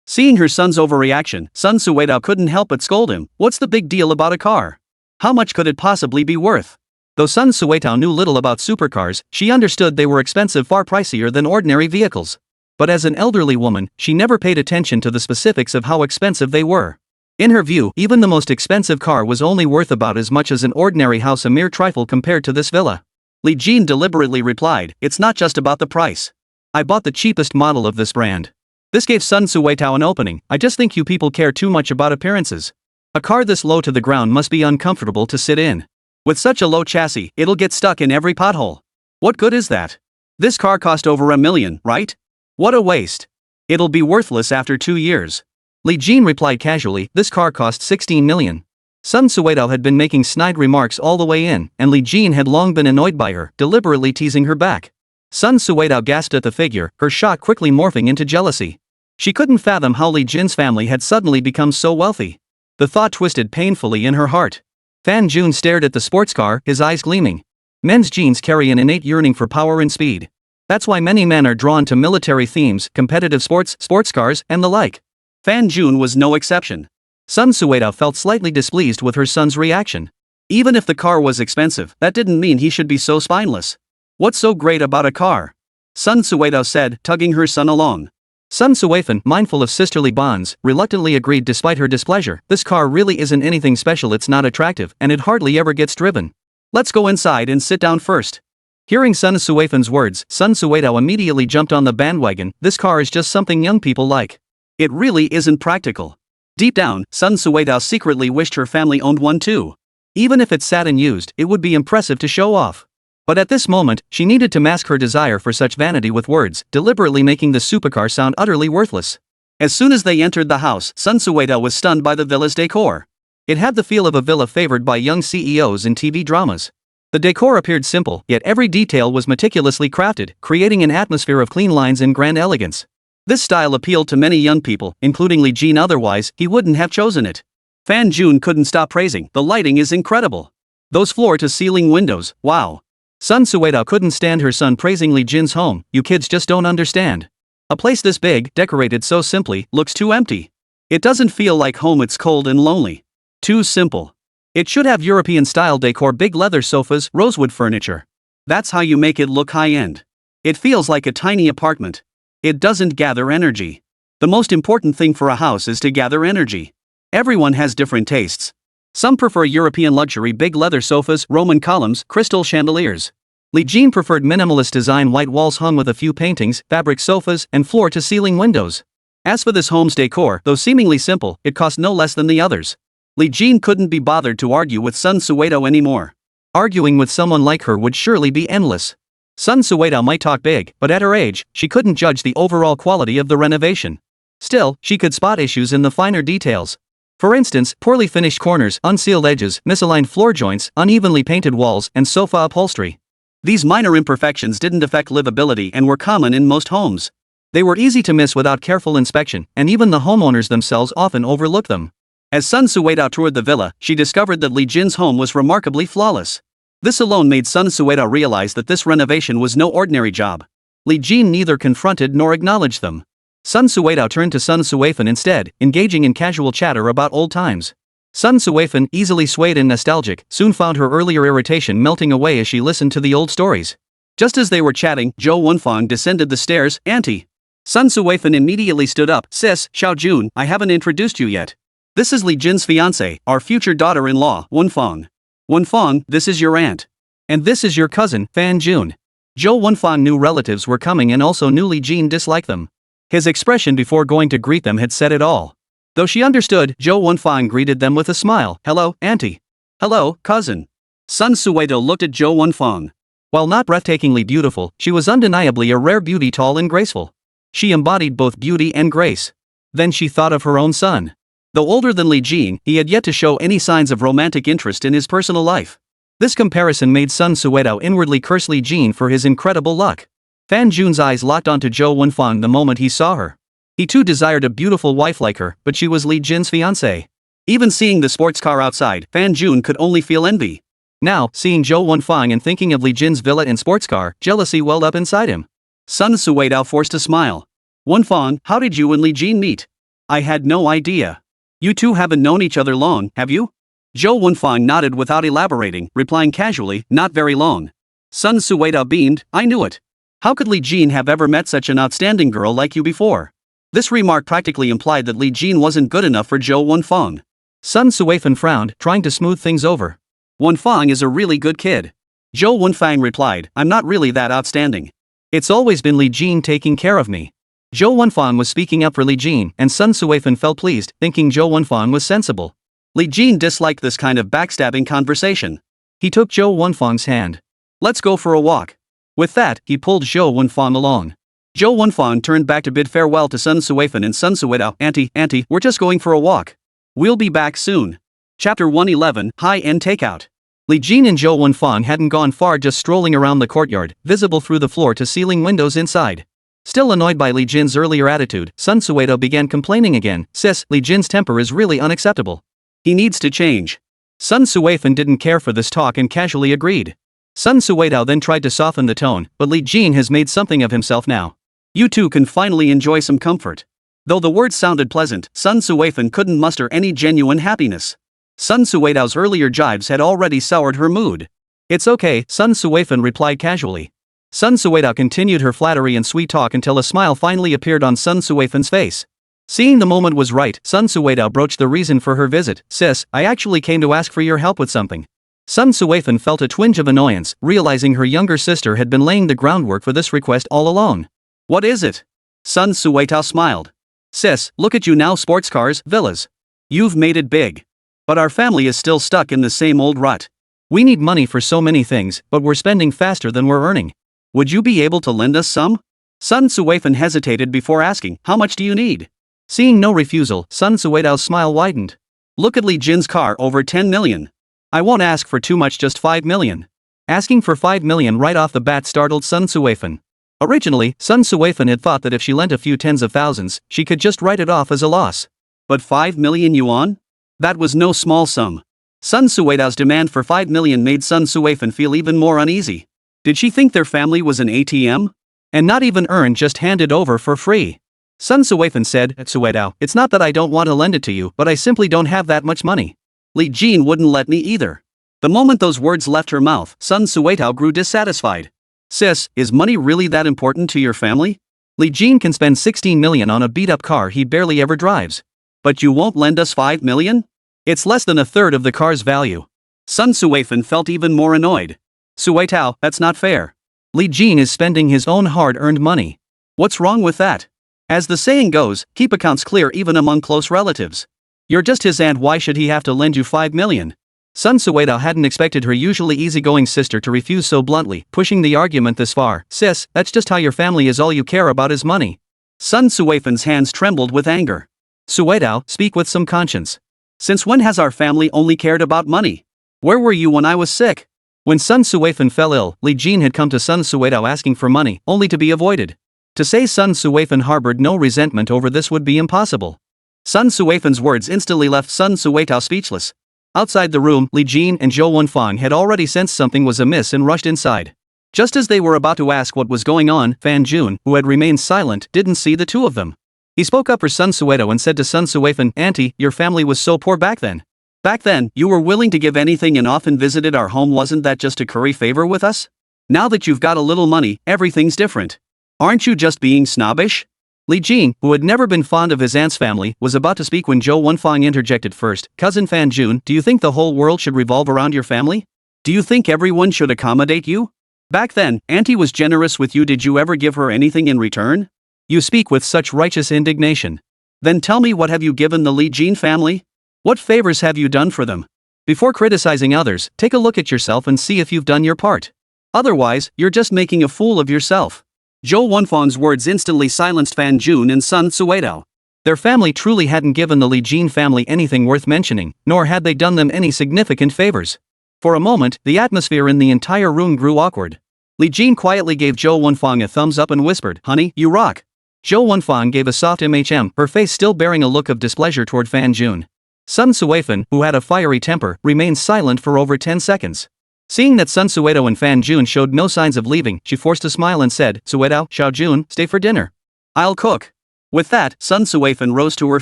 Seeing her son's overreaction, Sun Suedao couldn't help but scold him. What's the big deal about a car? How much could it possibly be worth? Though Sun Suedao knew little about supercars, she understood they were expensive, far pricier than ordinary vehicles. But as an elderly woman, she never paid attention to the specifics of how expensive they were. In her view, even the most expensive car was only worth about as much as an ordinary house, a mere trifle compared to this villa. Li Jin deliberately replied, "It's not just about the price. I bought the cheapest model of this brand." This gave Sun Suedao an opening. "I just think you people care too much about appearances. A car this low to the ground must be uncomfortable to sit in. With such a low chassis, it'll get stuck in every pothole. What good is that? This car cost over $1 million, right? What a waste. It'll be worthless after 2 years." Li Jin replied casually, "This car cost 16 million. Sun Suedao had been making snide remarks all the way in, and Li Jin had long been annoyed by her, deliberately teasing her back. Sun Suedao gasped at the figure, her shock quickly morphing into jealousy. She couldn't fathom how Li Jin's family had suddenly become so wealthy. The thought twisted painfully in her heart. Fan Jun stared at the sports car, his eyes gleaming. Men's genes carry an innate yearning for power and speed. That's why many men are drawn to military themes, competitive sports cars, and the like. Fan Jun was no exception. Sun Suedao felt slightly displeased with her son's reaction. Even if the car was expensive, that didn't mean he should be so spineless. "What's so great about a car?" Sun Suedao said, tugging her son along. Sun Suefan, mindful of sisterly bonds, reluctantly agreed despite her displeasure. "This car really isn't anything special, it's not attractive, and it hardly ever gets driven. Let's go inside and sit down first." Hearing Sun Suefan's words, Sun Suedao immediately jumped on the bandwagon. "This car is just something young people like. It really isn't practical." Deep down, Sun Suedao secretly wished her family owned one too. Even if it sat unused, it would be impressive to show off. But at this moment, she needed to mask her desire for such vanity with words, deliberately making the supercar sound utterly worthless. As soon as they entered the house, Sun Suedao was stunned by the villa's decor. It had the feel of a villa favored by young CEOs in TV dramas. The decor appeared simple, yet every detail was meticulously crafted, creating an atmosphere of clean lines and grand elegance. This style appealed to many young people, including Li Jin, otherwise he wouldn't have chosen it. Fan Jun couldn't stop praising, "The lighting is incredible. Those floor-to-ceiling windows, wow." Sun Suedao couldn't stand her son praising Li Jin's home. "You kids just don't understand. A place this big, decorated so simply, looks too empty. It doesn't feel like home, it's cold and lonely. Too simple. It should have European-style decor, big leather sofas, rosewood furniture. That's how you make it look high-end. It feels like a tiny apartment. It doesn't gather energy. The most important thing for a house is to gather energy. Everyone has different tastes. Some prefer European luxury, big leather sofas, Roman columns, crystal chandeliers. Li Jin preferred minimalist design, white walls hung with a few paintings, fabric sofas, and floor-to-ceiling windows. As for this home's decor, though seemingly simple, it cost no less than the others. Li Jin couldn't be bothered to argue with Sun Suedao anymore. Arguing with someone like her would surely be endless. Sun Suedao might talk big, but at her age, she couldn't judge the overall quality of the renovation. Still, she could spot issues in the finer details. For instance, poorly finished corners, unsealed edges, misaligned floor joints, unevenly painted walls, and sofa upholstery. These minor imperfections didn't affect livability and were common in most homes. They were easy to miss without careful inspection, and even the homeowners themselves often overlooked them. As Sun Suedao toured the villa, she discovered that Li Jin's home was remarkably flawless. This alone made Sun Suedao realize that this renovation was no ordinary job. Li Jin neither confronted nor acknowledged them. Sun Suedao turned to Sun Suefan instead, engaging in casual chatter about old times. Sun Suefan, easily swayed and nostalgic, soon found her earlier irritation melting away as she listened to the old stories. Just as they were chatting, Zhou Wenfang descended the stairs. "Auntie." Sun Suefan immediately stood up. "Sis, Xiao Jun, I haven't introduced you yet. This is Li Jin's fiancée, our future daughter-in-law, Wenfang. Wenfang, this is your aunt. And this is your cousin, Fan Jun." Zhou Wenfang knew relatives were coming and also knew Li Jin disliked them. His expression before going to greet them had said it all. Though she understood, Zhou Wenfang greeted them with a smile. "Hello, auntie." "Hello, cousin." Sun Suedao looked at Zhou Wenfang. While not breathtakingly beautiful, she was undeniably a rare beauty, tall and graceful. She embodied both beauty and grace. Then she thought of her own son. Though older than Li Jin, he had yet to show any signs of romantic interest in his personal life. This comparison made Sun Suetao inwardly curse Li Jin for his incredible luck. Fan Jun's eyes locked onto Zhou Wenfang the moment he saw her. He too desired a beautiful wife like her, but she was Li Jin's fiancée. Even seeing the sports car outside, Fan Jun could only feel envy. Now, seeing Zhou Wenfang and thinking of Li Jin's villa and sports car, jealousy welled up inside him. Sun Suetao forced a smile. Wenfang, how did you and Li Jin meet? I had no idea. You two haven't known each other long, have you? Zhou Wenfang nodded without elaborating, replying casually, not very long. Sun Suetao beamed, I knew it. How could Li Jin have ever met such an outstanding girl like you before? This remark practically implied that Li Jin wasn't good enough for Zhou Wenfang. Sun Suetao frowned, trying to smooth things over. Wenfang is a really good kid. Zhou Wenfang replied, I'm not really that outstanding. It's always been Li Jin taking care of me. Zhou Wenfang was speaking up for Li Jin, and Sun Suetao felt pleased, thinking Zhou Wenfang was sensible. Li Jin disliked this kind of backstabbing conversation. He took Zhou Wenfang's hand. Let's go for a walk. With that, he pulled Zhou Wenfang along. Zhou Wenfang turned back to bid farewell to Sun Suetao and Sun Suetao, Auntie, we're just going for a walk. We'll be back soon. Chapter 111, High-End Takeout. Li Jin and Zhou Wenfang hadn't gone far, just strolling around the courtyard, visible through the floor-to-ceiling windows inside. Still annoyed by Li Jin's earlier attitude, Sun Suetao began complaining again. Sis, Li Jin's temper is really unacceptable. He needs to change. Sun Suetao didn't care for this talk and casually agreed. Sun Suetao then tried to soften the tone, but Li Jin has made something of himself now. You two can finally enjoy some comfort. Though the words sounded pleasant, Sun Suetao couldn't muster any genuine happiness. Sun Suetao's earlier jibes had already soured her mood. It's okay, Sun Suetao replied casually. Sun Suetao continued her flattery and sweet talk until a smile finally appeared on Sun Suetao's face. Seeing the moment was right, Sun Suetao broached the reason for her visit. Sis, I actually came to ask for your help with something. Sun Suetao felt a twinge of annoyance, realizing her younger sister had been laying the groundwork for this request all along. What is it? Sun Suetao smiled. Sis, look at you now, sports cars, villas. You've made it big. But our family is still stuck in the same old rut. We need money for so many things, but we're spending faster than we're earning. Would you be able to lend us some? Sun Suetao hesitated before asking, how much do you need? Seeing no refusal, Sun Suetao's smile widened. Look at Li Jin's car, over 10 million. I won't ask for too much, just 5 million. Asking for 5 million right off the bat startled Sun Suetao. Originally, Sun Suetao had thought that if she lent a few tens of thousands, she could just write it off as a loss. But 5 million yuan? That was no small sum. Sun Suetao's demand for 5 million made Sun Suetao feel even more uneasy. Did she think their family was an ATM? And not even earned, just handed over for free. Sun Suetao said, Suetao, it's not that I don't want to lend it to you, but I simply don't have that much money. Li Jin wouldn't let me either. The moment those words left her mouth, Sun Suetao grew dissatisfied. Sis, is money really that important to your family? Li Jin can spend 16 million on a beat-up car he barely ever drives. But you won't lend us 5 million? It's less than a third of the car's value. Sun Suetao felt even more annoyed. Suetao, that's not fair. Li Jin is spending his own hard-earned money. What's wrong with that? As the saying goes, keep accounts clear even among close relatives. You're just his aunt, why should he have to lend you 5 million? Sun Suetao hadn't expected her usually easygoing sister to refuse so bluntly, pushing the argument this far. Sis, that's just how your family is, all you care about is money. Sun Suetao's hands trembled with anger. Suetao, speak with some conscience. Since when has our family only cared about money? Where were you when I was sick? When Sun Suetao fell ill, Li Jin had come to Sun Suetao asking for money, only to be avoided. To say Sun Suetao harbored no resentment over this would be impossible. Sun Suetao's words instantly left Sun Suetao speechless. Outside the room, Li Jin and Zhou Wenfang had already sensed something was amiss and rushed inside. Just as they were about to ask what was going on, Fan Jun, who had remained silent, didn't see the two of them. He spoke up for Sun Suetao and said to Sun Suetao, Auntie, your family was so poor back then. Back then, you were willing to give anything and often visited our home, wasn't that just to curry favor with us? Now that you've got a little money, everything's different. Aren't you just being snobbish? Li Jin, who had never been fond of his aunt's family, was about to speak when Zhou Wenfang interjected first. Cousin Fan Jun, do you think the whole world should revolve around your family? Do you think everyone should accommodate you? Back then, Auntie was generous with you, did you ever give her anything in return? You speak with such righteous indignation. Then tell me, what have you given the Li Jin family? What favors have you done for them? Before criticizing others, take a look at yourself and see if you've done your part. Otherwise, you're just making a fool of yourself. Zhou Wenfang's words instantly silenced Fan Jun and Sun Suetao. Their family truly hadn't given the Li Jin family anything worth mentioning, nor had they done them any significant favors. For a moment, the atmosphere in the entire room grew awkward. Li Jin quietly gave Zhou Wenfang a thumbs up and whispered, "Honey, you rock." Zhou Wenfang gave a soft her face still bearing a look of displeasure toward Fan Jun. Sun Suifan, who had a fiery temper, remained silent for over 10 seconds. Seeing that Sun Suedo and Fan Jun showed no signs of leaving, she forced a smile and said, "Suedo, Xiao Jun, stay for dinner. I'll cook." With that, Sun Suifan rose to her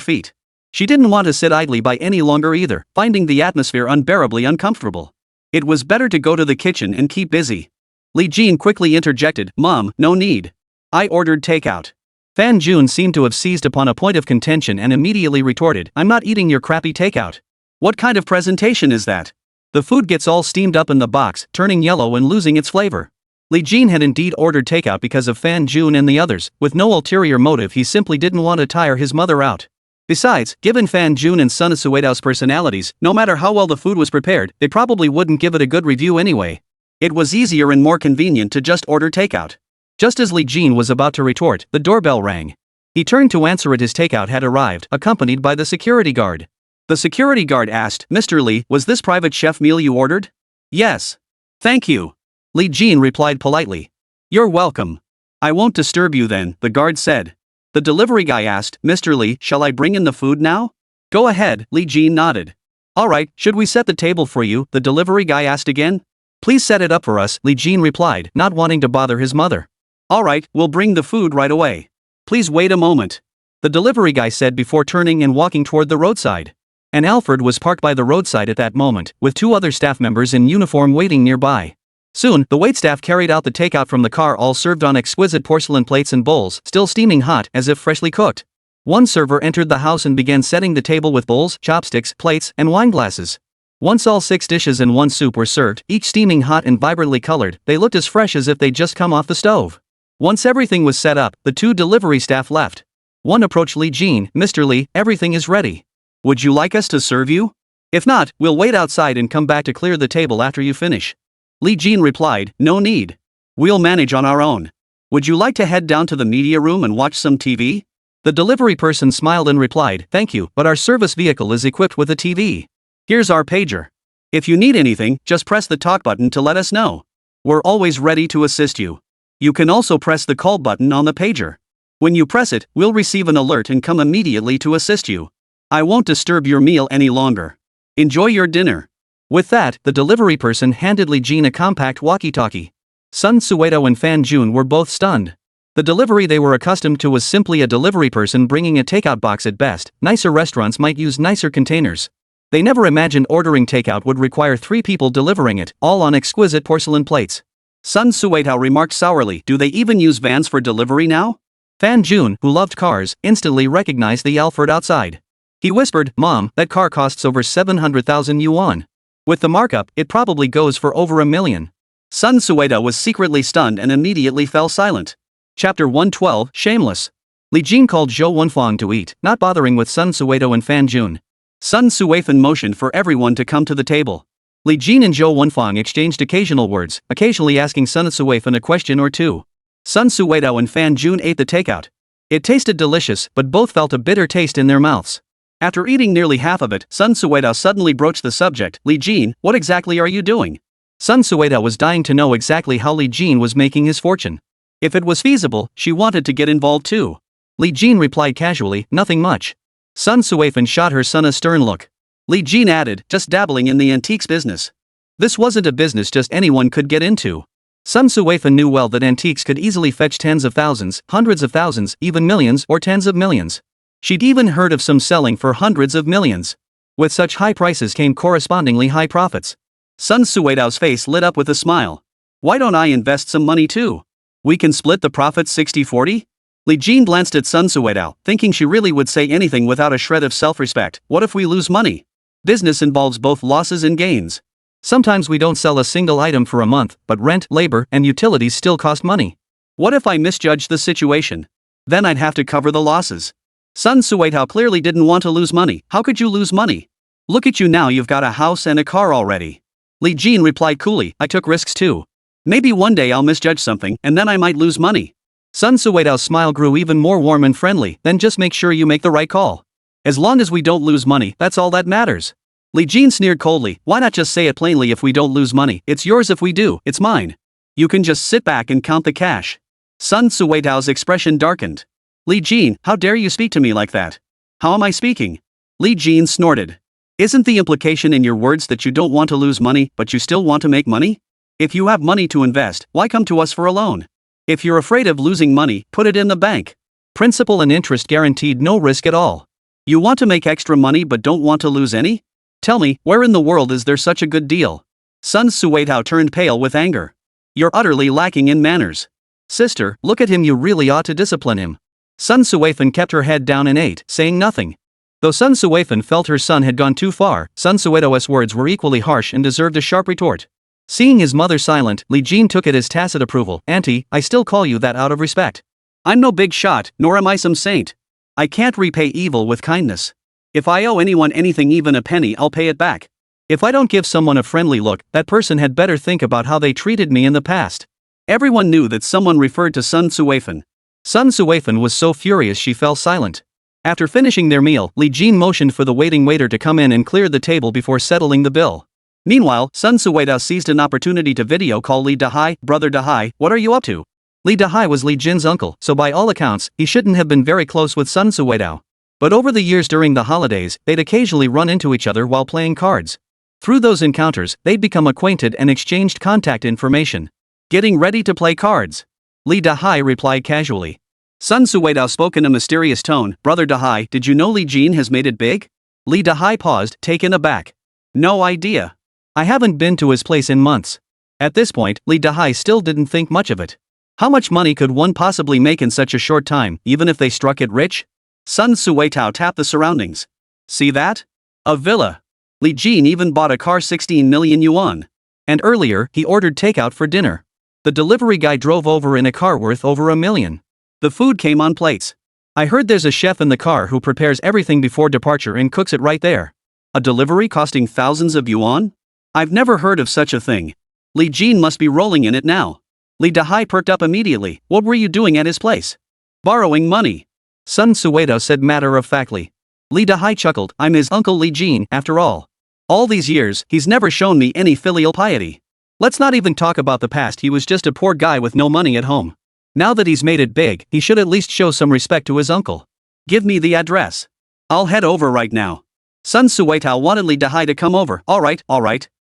feet. She didn't want to sit idly by any longer either, finding the atmosphere unbearably uncomfortable. It was better to go to the kitchen and keep busy. Li Jin quickly interjected, "Mom, no need. I ordered takeout." Fan Jun seemed to have seized upon a point of contention and immediately retorted, "I'm not eating your crappy takeout. What kind of presentation is that? The food gets all steamed up in the box, turning yellow and losing its flavor." Li Jin had indeed ordered takeout because of Fan Jun and the others, with no ulterior motive. He simply didn't want to tire his mother out. Besides, given Fan Jun and Sun Suedo's personalities, no matter how well the food was prepared, they probably wouldn't give it a good review anyway. It was easier and more convenient to just order takeout. Just as Li Jin was about to retort, the doorbell rang. He turned to answer it. His takeout had arrived, accompanied by the security guard. The security guard asked, "Mr. Li, was this private chef meal you ordered?" "Yes. Thank you." Li Jin replied politely. "You're welcome. I won't disturb you then," the guard said. The delivery guy asked, "Mr. Li, shall I bring in the food now?" "Go ahead," Li Jin nodded. "Alright, should we set the table for you?" the delivery guy asked again. "Please set it up for us," Li Jin replied, not wanting to bother his mother. "Alright, we'll bring the food right away. Please wait a moment," the delivery guy said before turning and walking toward the roadside. An Alfred was parked by the roadside at that moment, with 2 other staff members in uniform waiting nearby. Soon, the waitstaff carried out the takeout from the car, all served on exquisite porcelain plates and bowls, still steaming hot as if freshly cooked. One server entered the house and began setting the table with bowls, chopsticks, plates, and wine glasses. Once all 6 dishes and 1 soup were served, each steaming hot and vibrantly colored, they looked as fresh as if they'd just come off the stove. Once everything was set up, the 2 delivery staff left. One approached Li Jin, "Mr. Li, everything is ready. Would you like us to serve you? If not, we'll wait outside and come back to clear the table after you finish." Li Jin replied, "No need. We'll manage on our own. Would you like to head down to the media room and watch some TV?" The delivery person smiled and replied, "Thank you, but our service vehicle is equipped with a TV. Here's our pager. If you need anything, just press the talk button to let us know. We're always ready to assist you. You can also press the call button on the pager. When you press it, we'll receive an alert and come immediately to assist you. I won't disturb your meal any longer. Enjoy your dinner." With that, the delivery person handed Li Jin a compact walkie-talkie. Sun Suedo and Fan Jun were both stunned. The delivery they were accustomed to was simply a delivery person bringing a takeout box at best. Nicer restaurants might use nicer containers. They never imagined ordering takeout would require 3 people delivering it, all on exquisite porcelain plates. Sun Suedo remarked sourly, "Do they even use vans for delivery now?" Fan Jun, who loved cars, instantly recognized the Alfred outside. He whispered, "Mom, that car costs over 700,000 yuan. With the markup, it probably goes for over $1 million. Sun Suedo was secretly stunned and immediately fell silent. Chapter 112, Shameless. Li Jin called Zhou Wenfang to eat, not bothering with Sun Suedo and Fan Jun. Sun Suifan motioned for everyone to come to the table. Li Jin and Zhou Wenfang exchanged occasional words, occasionally asking Sun Suifan a question or two. Sun Suedo and Fan Jun ate the takeout. It tasted delicious, but both felt a bitter taste in their mouths. After eating nearly half of it, Sun Suedo suddenly broached the subject, "Li Jin, what exactly are you doing?" Sun Suedo was dying to know exactly how Li Jin was making his fortune. If it was feasible, she wanted to get involved too. Li Jin replied casually, "Nothing much." Sun Suifan shot her son a stern look. Li Jin added, "Just dabbling in the antiques business." This wasn't a business just anyone could get into. Sun Suifan knew well that antiques could easily fetch tens of thousands, hundreds of thousands, even millions or tens of millions. She'd even heard of some selling for hundreds of millions. With such high prices came correspondingly high profits. Sun Suedo's face lit up with a smile. "Why don't I invest some money too? We can split the profits 60-40? Li Jin glanced at Sun Suedo, thinking she really would say anything without a shred of self-respect. What if we lose money? Business involves both losses and gains. Sometimes we don't sell a single item for a month, but rent, labor, and utilities still cost money. What if I misjudged the situation? Then I'd have to cover the losses." Sun Suedo clearly didn't want to lose money. "How could you lose money? Look at you now, you've got a house and a car already." Li Jin replied coolly, "I took risks too. Maybe one day I'll misjudge something and then I might lose money." Sun Suedao's smile grew even more warm and friendly. Then just make sure you make the right call. As long as we don't lose money, that's all that matters. Li Jin sneered coldly. Why not just say it plainly? If we don't lose money, it's yours. If we do, it's mine. You can just sit back and count the cash. Sun Suedao's expression darkened. Li Jin, how dare you speak to me like that? How am I speaking? Li Jin snorted. Isn't the implication in your words that you don't want to lose money, but you still want to make money? If you have money to invest, why come to us for a loan? If you're afraid of losing money, put it in the bank. Principal and interest guaranteed, no risk at all. You want to make extra money but don't want to lose any? Tell me, where in the world is there such a good deal? Sun Suedao turned pale with anger. You're utterly lacking in manners. Sister, look at him, you really ought to discipline him. Sun Suefan kept her head down and ate, saying nothing. Though Sun Suefan felt her son had gone too far, Sun Suedao's words were equally harsh and deserved a sharp retort. Seeing his mother silent, Li Jin took it as tacit approval. Auntie, I still call you that out of respect. I'm no big shot, nor am I some saint. I can't repay evil with kindness. If I owe anyone anything, even a penny, I'll pay it back. If I don't give someone a friendly look, that person had better think about how they treated me in the past. Everyone knew that someone referred to Sun Suefan. Sun Suefan was so furious she fell silent. After finishing their meal, Li Jin motioned for the waiting waiter to come in and clear the table before settling the bill. Meanwhile, Sun Suedao seized an opportunity to video call Li Dahai. Brother Dahai, what are you up to? Li Dahai was Li Jin's uncle, so by all accounts, he shouldn't have been very close with Sun Suedao. But over the years during the holidays, they'd occasionally run into each other while playing cards. Through those encounters, they'd become acquainted and exchanged contact information. Getting ready to play cards? Li Dahai replied casually. Sun Suedao spoke in a mysterious tone. Brother Dahai, did you know Li Jin has made it big? Li Dahai paused, taken aback. No idea. I haven't been to his place in months. At this point, Li Dahai still didn't think much of it. How much money could one possibly make in such a short time, even if they struck it rich? Sun Suedao tapped the surroundings. See that? A villa. Li Jin even bought a car, 16 million yuan. And earlier, he ordered takeout for dinner. The delivery guy drove over in a car worth over $1 million. The food came on plates. I heard there's a chef in the car who prepares everything before departure and cooks it right there. A delivery costing thousands of yuan? I've never heard of such a thing. Li Jin must be rolling in it now. Li Dahai perked up immediately. What were you doing at his place? Borrowing money. Sun Suedao said matter-of-factly. Li Dahai chuckled. I'm his uncle Li Jin, after all. All these years, he's never shown me any filial piety. Let's not even talk about the past. He was just a poor guy with no money at home. Now that he's made it big, he should at least show some respect to his uncle. Give me the address. I'll head over right now. Sun Suedao wanted Li Dahai to come over. Alright.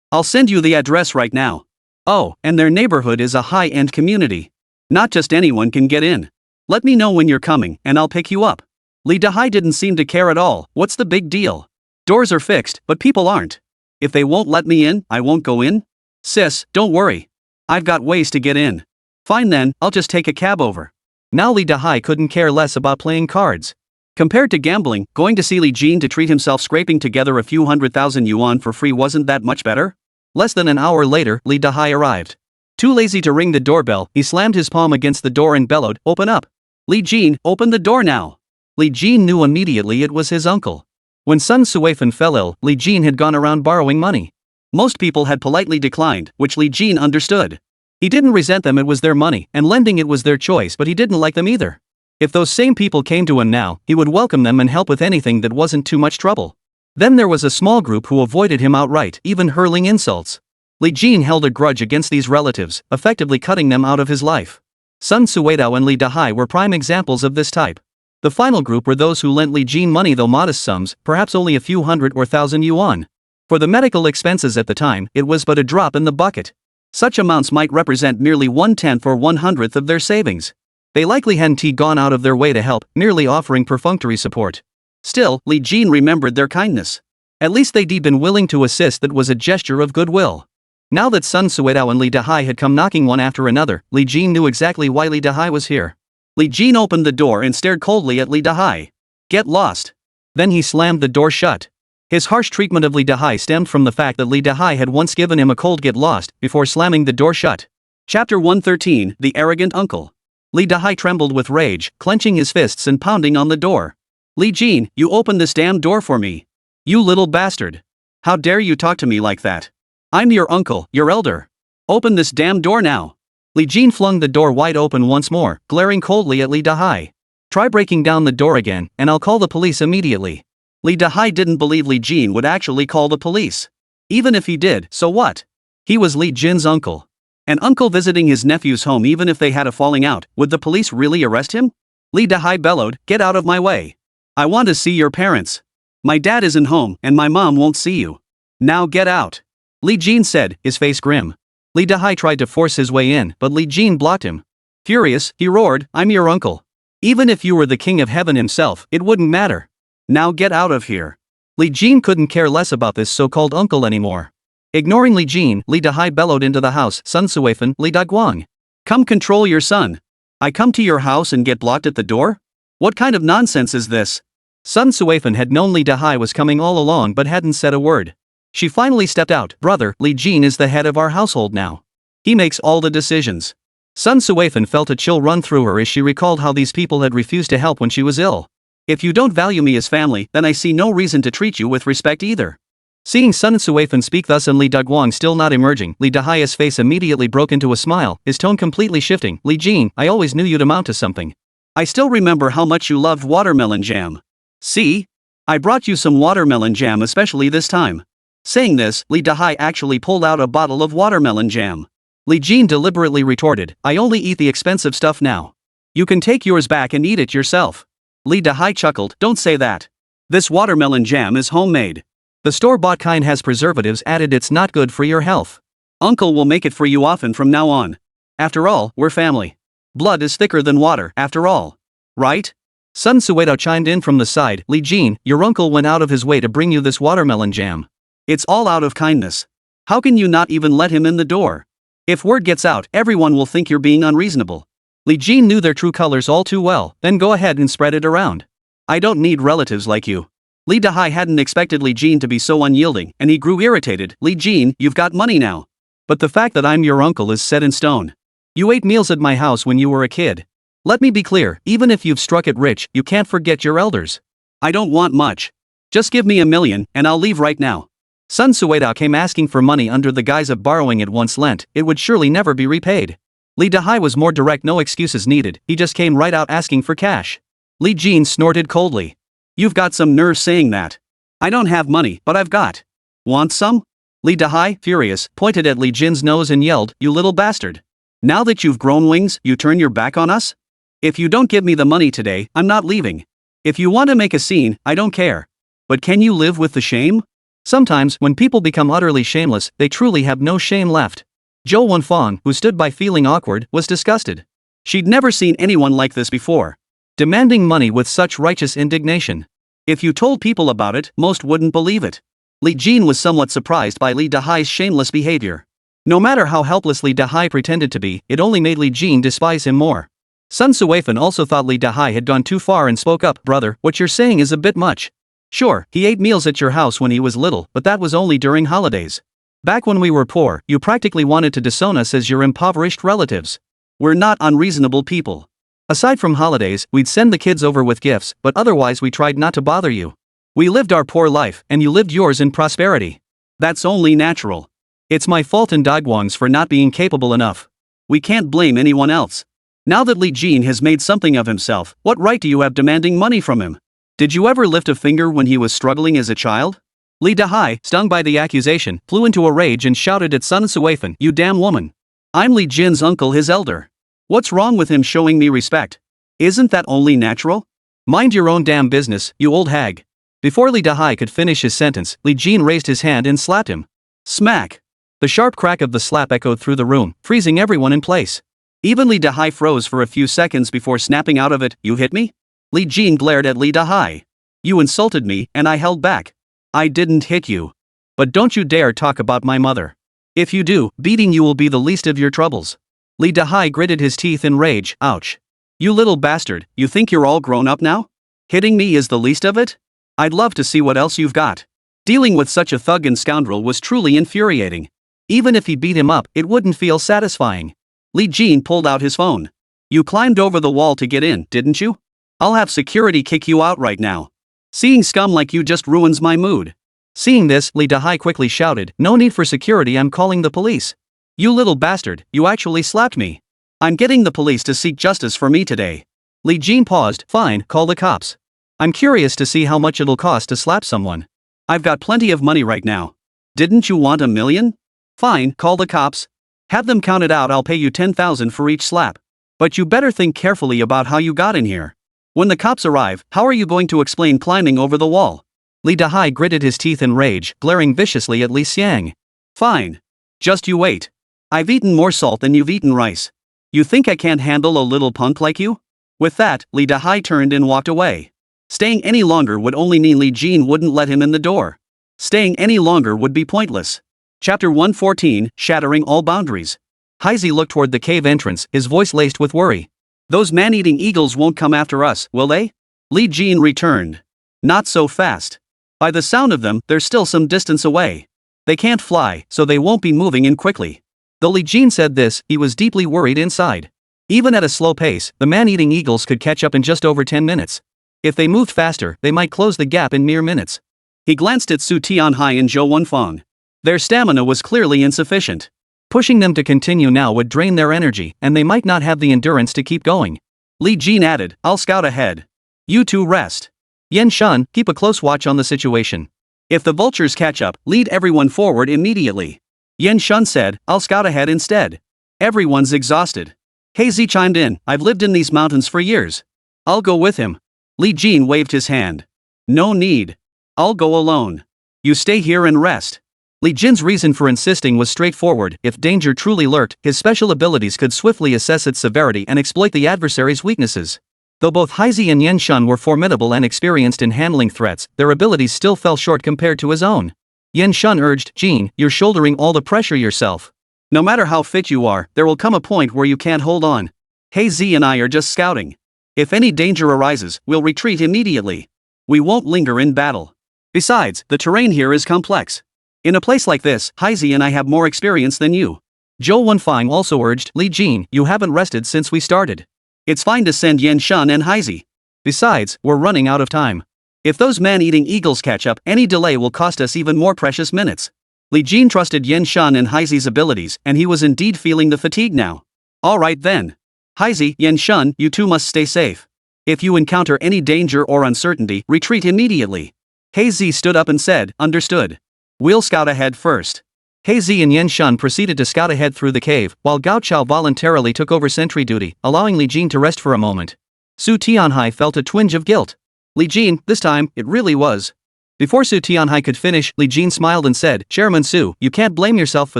I'll send you the address right now. Oh, and their neighborhood is a high-end community. Not just anyone can get in. Let me know when you're coming, and I'll pick you up. Li Dahai didn't seem to care at all. What's the big deal? Doors are fixed, but people aren't. If they won't let me in, I won't go in. Sis, don't worry. I've got ways to get in. Fine then, I'll just take a cab over. Now Li Dahai couldn't care less about playing cards. Compared to gambling, going to see Li Jin to treat himself scraping together a few 100,000 yuan for free wasn't that much better? Less than an hour later, Li Dahai arrived. Too lazy to ring the doorbell, he slammed his palm against the door and bellowed, "Open up! Li Jin, open the door now!" Li Jin knew immediately it was his uncle. When Sun Suefan fell ill, Li Jin had gone around borrowing money. Most people had politely declined, which Li Jin understood. He didn't resent them, it was their money, and lending it was their choice, but he didn't like them either. If those same people came to him now, he would welcome them and help with anything that wasn't too much trouble. Then there was a small group who avoided him outright, even hurling insults. Li Jin held a grudge against these relatives, effectively cutting them out of his life. Sun Suedao and Li Dahai were prime examples of this type. The final group were those who lent Li Jin money, though modest sums, perhaps only a few hundred or thousand yuan. For the medical expenses at the time, it was but a drop in the bucket. Such amounts might represent merely 1/10 or 1/100th of their savings. They likely hadn't gone out of their way to help, merely offering perfunctory support. Still, Li Jin remembered their kindness. At least they'd been willing to assist. That was a gesture of goodwill. Now that Sun Suedao and Li Dahai had come knocking one after another, Li Jin knew exactly why Li Dahai was here. Li Jin opened the door and stared coldly at Li Dahai. "Get lost." Then he slammed the door shut. His harsh treatment of Li Dahai stemmed from the fact that Li Dahai had once given him a cold "get lost" before slamming the door shut. Chapter 113, The Arrogant Uncle. Li Dahai trembled with rage, clenching his fists and pounding on the door. "Li Jin, you open this damn door for me. You little bastard. How dare you talk to me like that? I'm your uncle, your elder. Open this damn door now." Li Jin flung the door wide open once more, glaring coldly at Li Dahai. Try breaking down the door again, and I'll call the police immediately. Li Dahai didn't believe Li Jin would actually call the police. Even if he did, so what? He was Li Jin's uncle. An uncle visiting his nephew's home even if they had a falling out, would the police really arrest him? Li Dahai bellowed, "Get out of my way. I want to see your parents. My dad isn't home and my mom won't see you. Now get out." Li Jin said, his face grim. Li Dahai tried to force his way in, but Li Jin blocked him. Furious, he roared, "I'm your uncle. Even if you were the king of heaven himself, it wouldn't matter. Now get out of here." Li Jin couldn't care less about this so-called uncle anymore. Ignoring Li Jin, Li Dahai bellowed into the house, "Sun Suifan, Li Daguang. Come control your son. I come to your house and get blocked at the door? What kind of nonsense is this?" Sun Suifan had known Li Dahai was coming all along but hadn't said a word. She finally stepped out. "Brother, Li Jin is the head of our household now. He makes all the decisions." Sun Suifan felt a chill run through her as she recalled how these people had refused to help when she was ill. "If you don't value me as family, then I see no reason to treat you with respect either." Seeing Sun Suifan speak thus and Li Daguang still not emerging, Li Dahai's face immediately broke into a smile, his tone completely shifting. "Li Jin, I always knew you'd amount to something. I still remember how much you loved watermelon jam. See? I brought you some watermelon jam especially this time." Saying this, Li Dahai actually pulled out a bottle of watermelon jam. Li Jin deliberately retorted, "I only eat the expensive stuff now. You can take yours back and eat it yourself." Li Dahai chuckled, "Don't say that. This watermelon jam is homemade. The store-bought kind has preservatives added, it's not good for your health. Uncle will make it for you often from now on. After all, we're family. Blood is thicker than water, after all. Right?" Sun Suedo chimed in from the side, "Li Jin, your uncle went out of his way to bring you this watermelon jam. It's all out of kindness. How can you not even let him in the door? If word gets out, everyone will think you're being unreasonable." Li Jin knew their true colors all too well, "Then go ahead and spread it around. I don't need relatives like you." Li Dahai hadn't expected Li Jin to be so unyielding, and he grew irritated. "Li Jin, you've got money now. But the fact that I'm your uncle is set in stone. You ate meals at my house when you were a kid. Let me be clear, even if you've struck it rich, you can't forget your elders. I don't want much. Just give me $1 million, and I'll leave right now." Sun Suedo came asking for money under the guise of borrowing it once lent, it would surely never be repaid. Li Dahai was more direct, no excuses needed, he just came right out asking for cash. Li Jin snorted coldly. "You've got some nerve saying that. I don't have money, but I've got. Want some?" Li Dahai, furious, pointed at Li Jin's nose and yelled, "You little bastard. Now that you've grown wings, you turn your back on us? If you don't give me the money today, I'm not leaving. If you want to make a scene, I don't care. But can you live with the shame?" Sometimes, when people become utterly shameless, they truly have no shame left. Zhou Wenfang, who stood by feeling awkward, was disgusted. She'd never seen anyone like this before. Demanding money with such righteous indignation. If you told people about it, most wouldn't believe it. Li Jin was somewhat surprised by Li Dahai's shameless behavior. No matter how helpless Li Dahai pretended to be, it only made Li Jin despise him more. Sun Suifan also thought Li Dahai had gone too far and spoke up, "Brother, what you're saying is a bit much. Sure, he ate meals at your house when he was little, but that was only during holidays. Back when we were poor, you practically wanted to disown us as your impoverished relatives. We're not unreasonable people. Aside from holidays, we'd send the kids over with gifts, but otherwise we tried not to bother you. We lived our poor life, and you lived yours in prosperity. That's only natural. It's my fault and Daguang's for not being capable enough. We can't blame anyone else. Now that Li Jin has made something of himself, what right do you have demanding money from him? Did you ever lift a finger when he was struggling as a child?" Li Dahai, stung by the accusation, flew into a rage and shouted at Sun Suifan, "You damn woman. I'm Li Jin's uncle, his elder. What's wrong with him showing me respect? Isn't that only natural? Mind your own damn business, you old hag." Before Li Dahai could finish his sentence, Li Jin raised his hand and slapped him. Smack! The sharp crack of the slap echoed through the room, freezing everyone in place. Even Li Dahai froze for a few seconds before snapping out of it, "You hit me?" Li Jin glared at Li Dahai. "You insulted me, and I held back. I didn't hit you. But don't you dare talk about my mother. If you do, beating you will be the least of your troubles." Li Dahai gritted his teeth in rage, "Ouch. You little bastard, you think you're all grown up now? Hitting me is the least of it? I'd love to see what else you've got." Dealing with such a thug and scoundrel was truly infuriating. Even if he beat him up, it wouldn't feel satisfying. Li Jin pulled out his phone. "You climbed over the wall to get in, didn't you? I'll have security kick you out right now. Seeing scum like you just ruins my mood." Seeing this, Li Dahai quickly shouted, "No need for security, I'm calling the police. You little bastard, you actually slapped me. I'm getting the police to seek justice for me today. Li Jin paused. Fine, call the cops. I'm curious to see how much it'll cost to slap someone. I've got plenty of money right now. Didn't you want $1 million? Fine, call the cops. Have them count it out. I'll pay you 10,000 for each slap. But you better think carefully about how you got in here. When the cops arrive, how are you going to explain climbing over the wall? Li Dahai gritted his teeth in rage, glaring viciously at Li Xiang. Fine. Just you wait. I've eaten more salt than you've eaten rice. You think I can't handle a little punk like you? With that, Li Dahai turned and walked away. Staying any longer would only mean Li Jin wouldn't let him in the door. Staying any longer would be pointless. Chapter 114, Shattering All Boundaries. Heisey looked toward the cave entrance, his voice laced with worry. Those man-eating eagles won't come after us, will they? Li Jin returned. Not so fast. By the sound of them, they're still some distance away. They can't fly, so they won't be moving in quickly. Though Li Jin said this, he was deeply worried inside. Even at a slow pace, the man-eating eagles could catch up in just over 10 minutes. If they moved faster, they might close the gap in mere minutes. He glanced at Su Tianhai and Zhou Wenfang. Their stamina was clearly insufficient. Pushing them to continue now would drain their energy, and they might not have the endurance to keep going. Li Jin added, I'll scout ahead. You two rest. Yan Shun, keep a close watch on the situation. If the vultures catch up, lead everyone forward immediately. Yan Shun said, I'll scout ahead instead. Everyone's exhausted. Hazy chimed in, I've lived in these mountains for years. I'll go with him. Li Jin waved his hand. No need. I'll go alone. You stay here and rest. Li Jin's reason for insisting was straightforward. If danger truly lurked, his special abilities could swiftly assess its severity and exploit the adversary's weaknesses. Though both Heisey and Yan Shun were formidable and experienced in handling threats, their abilities still fell short compared to his own. Yan Shun urged, Jin, you're shouldering all the pressure yourself. No matter how fit you are, there will come a point where you can't hold on. Heisey and I are just scouting. If any danger arises, we'll retreat immediately. We won't linger in battle. Besides, the terrain here is complex. In a place like this, Heisey and I have more experience than you. Zhou Wenfang also urged, Li Jin, you haven't rested since we started. It's fine to send Yan Shun and Heisey. Besides, we're running out of time. If those man-eating eagles catch up, any delay will cost us even more precious minutes. Li Jin trusted Yan Shun and Heisey's abilities, and he was indeed feeling the fatigue now. Alright then. Heisey, Yan Shun, you two must stay safe. If you encounter any danger or uncertainty, retreat immediately. Heisey stood up and said, understood. We'll scout ahead first. Heisey and Yan Shun proceeded to scout ahead through the cave, while Gao Chao voluntarily took over sentry duty, allowing Li Jin to rest for a moment. Su Tianhai felt a twinge of guilt. Li Jin, this time, it really was. Before Su Tianhai could finish, Li Jin smiled and said, Chairman Su, you can't blame yourself for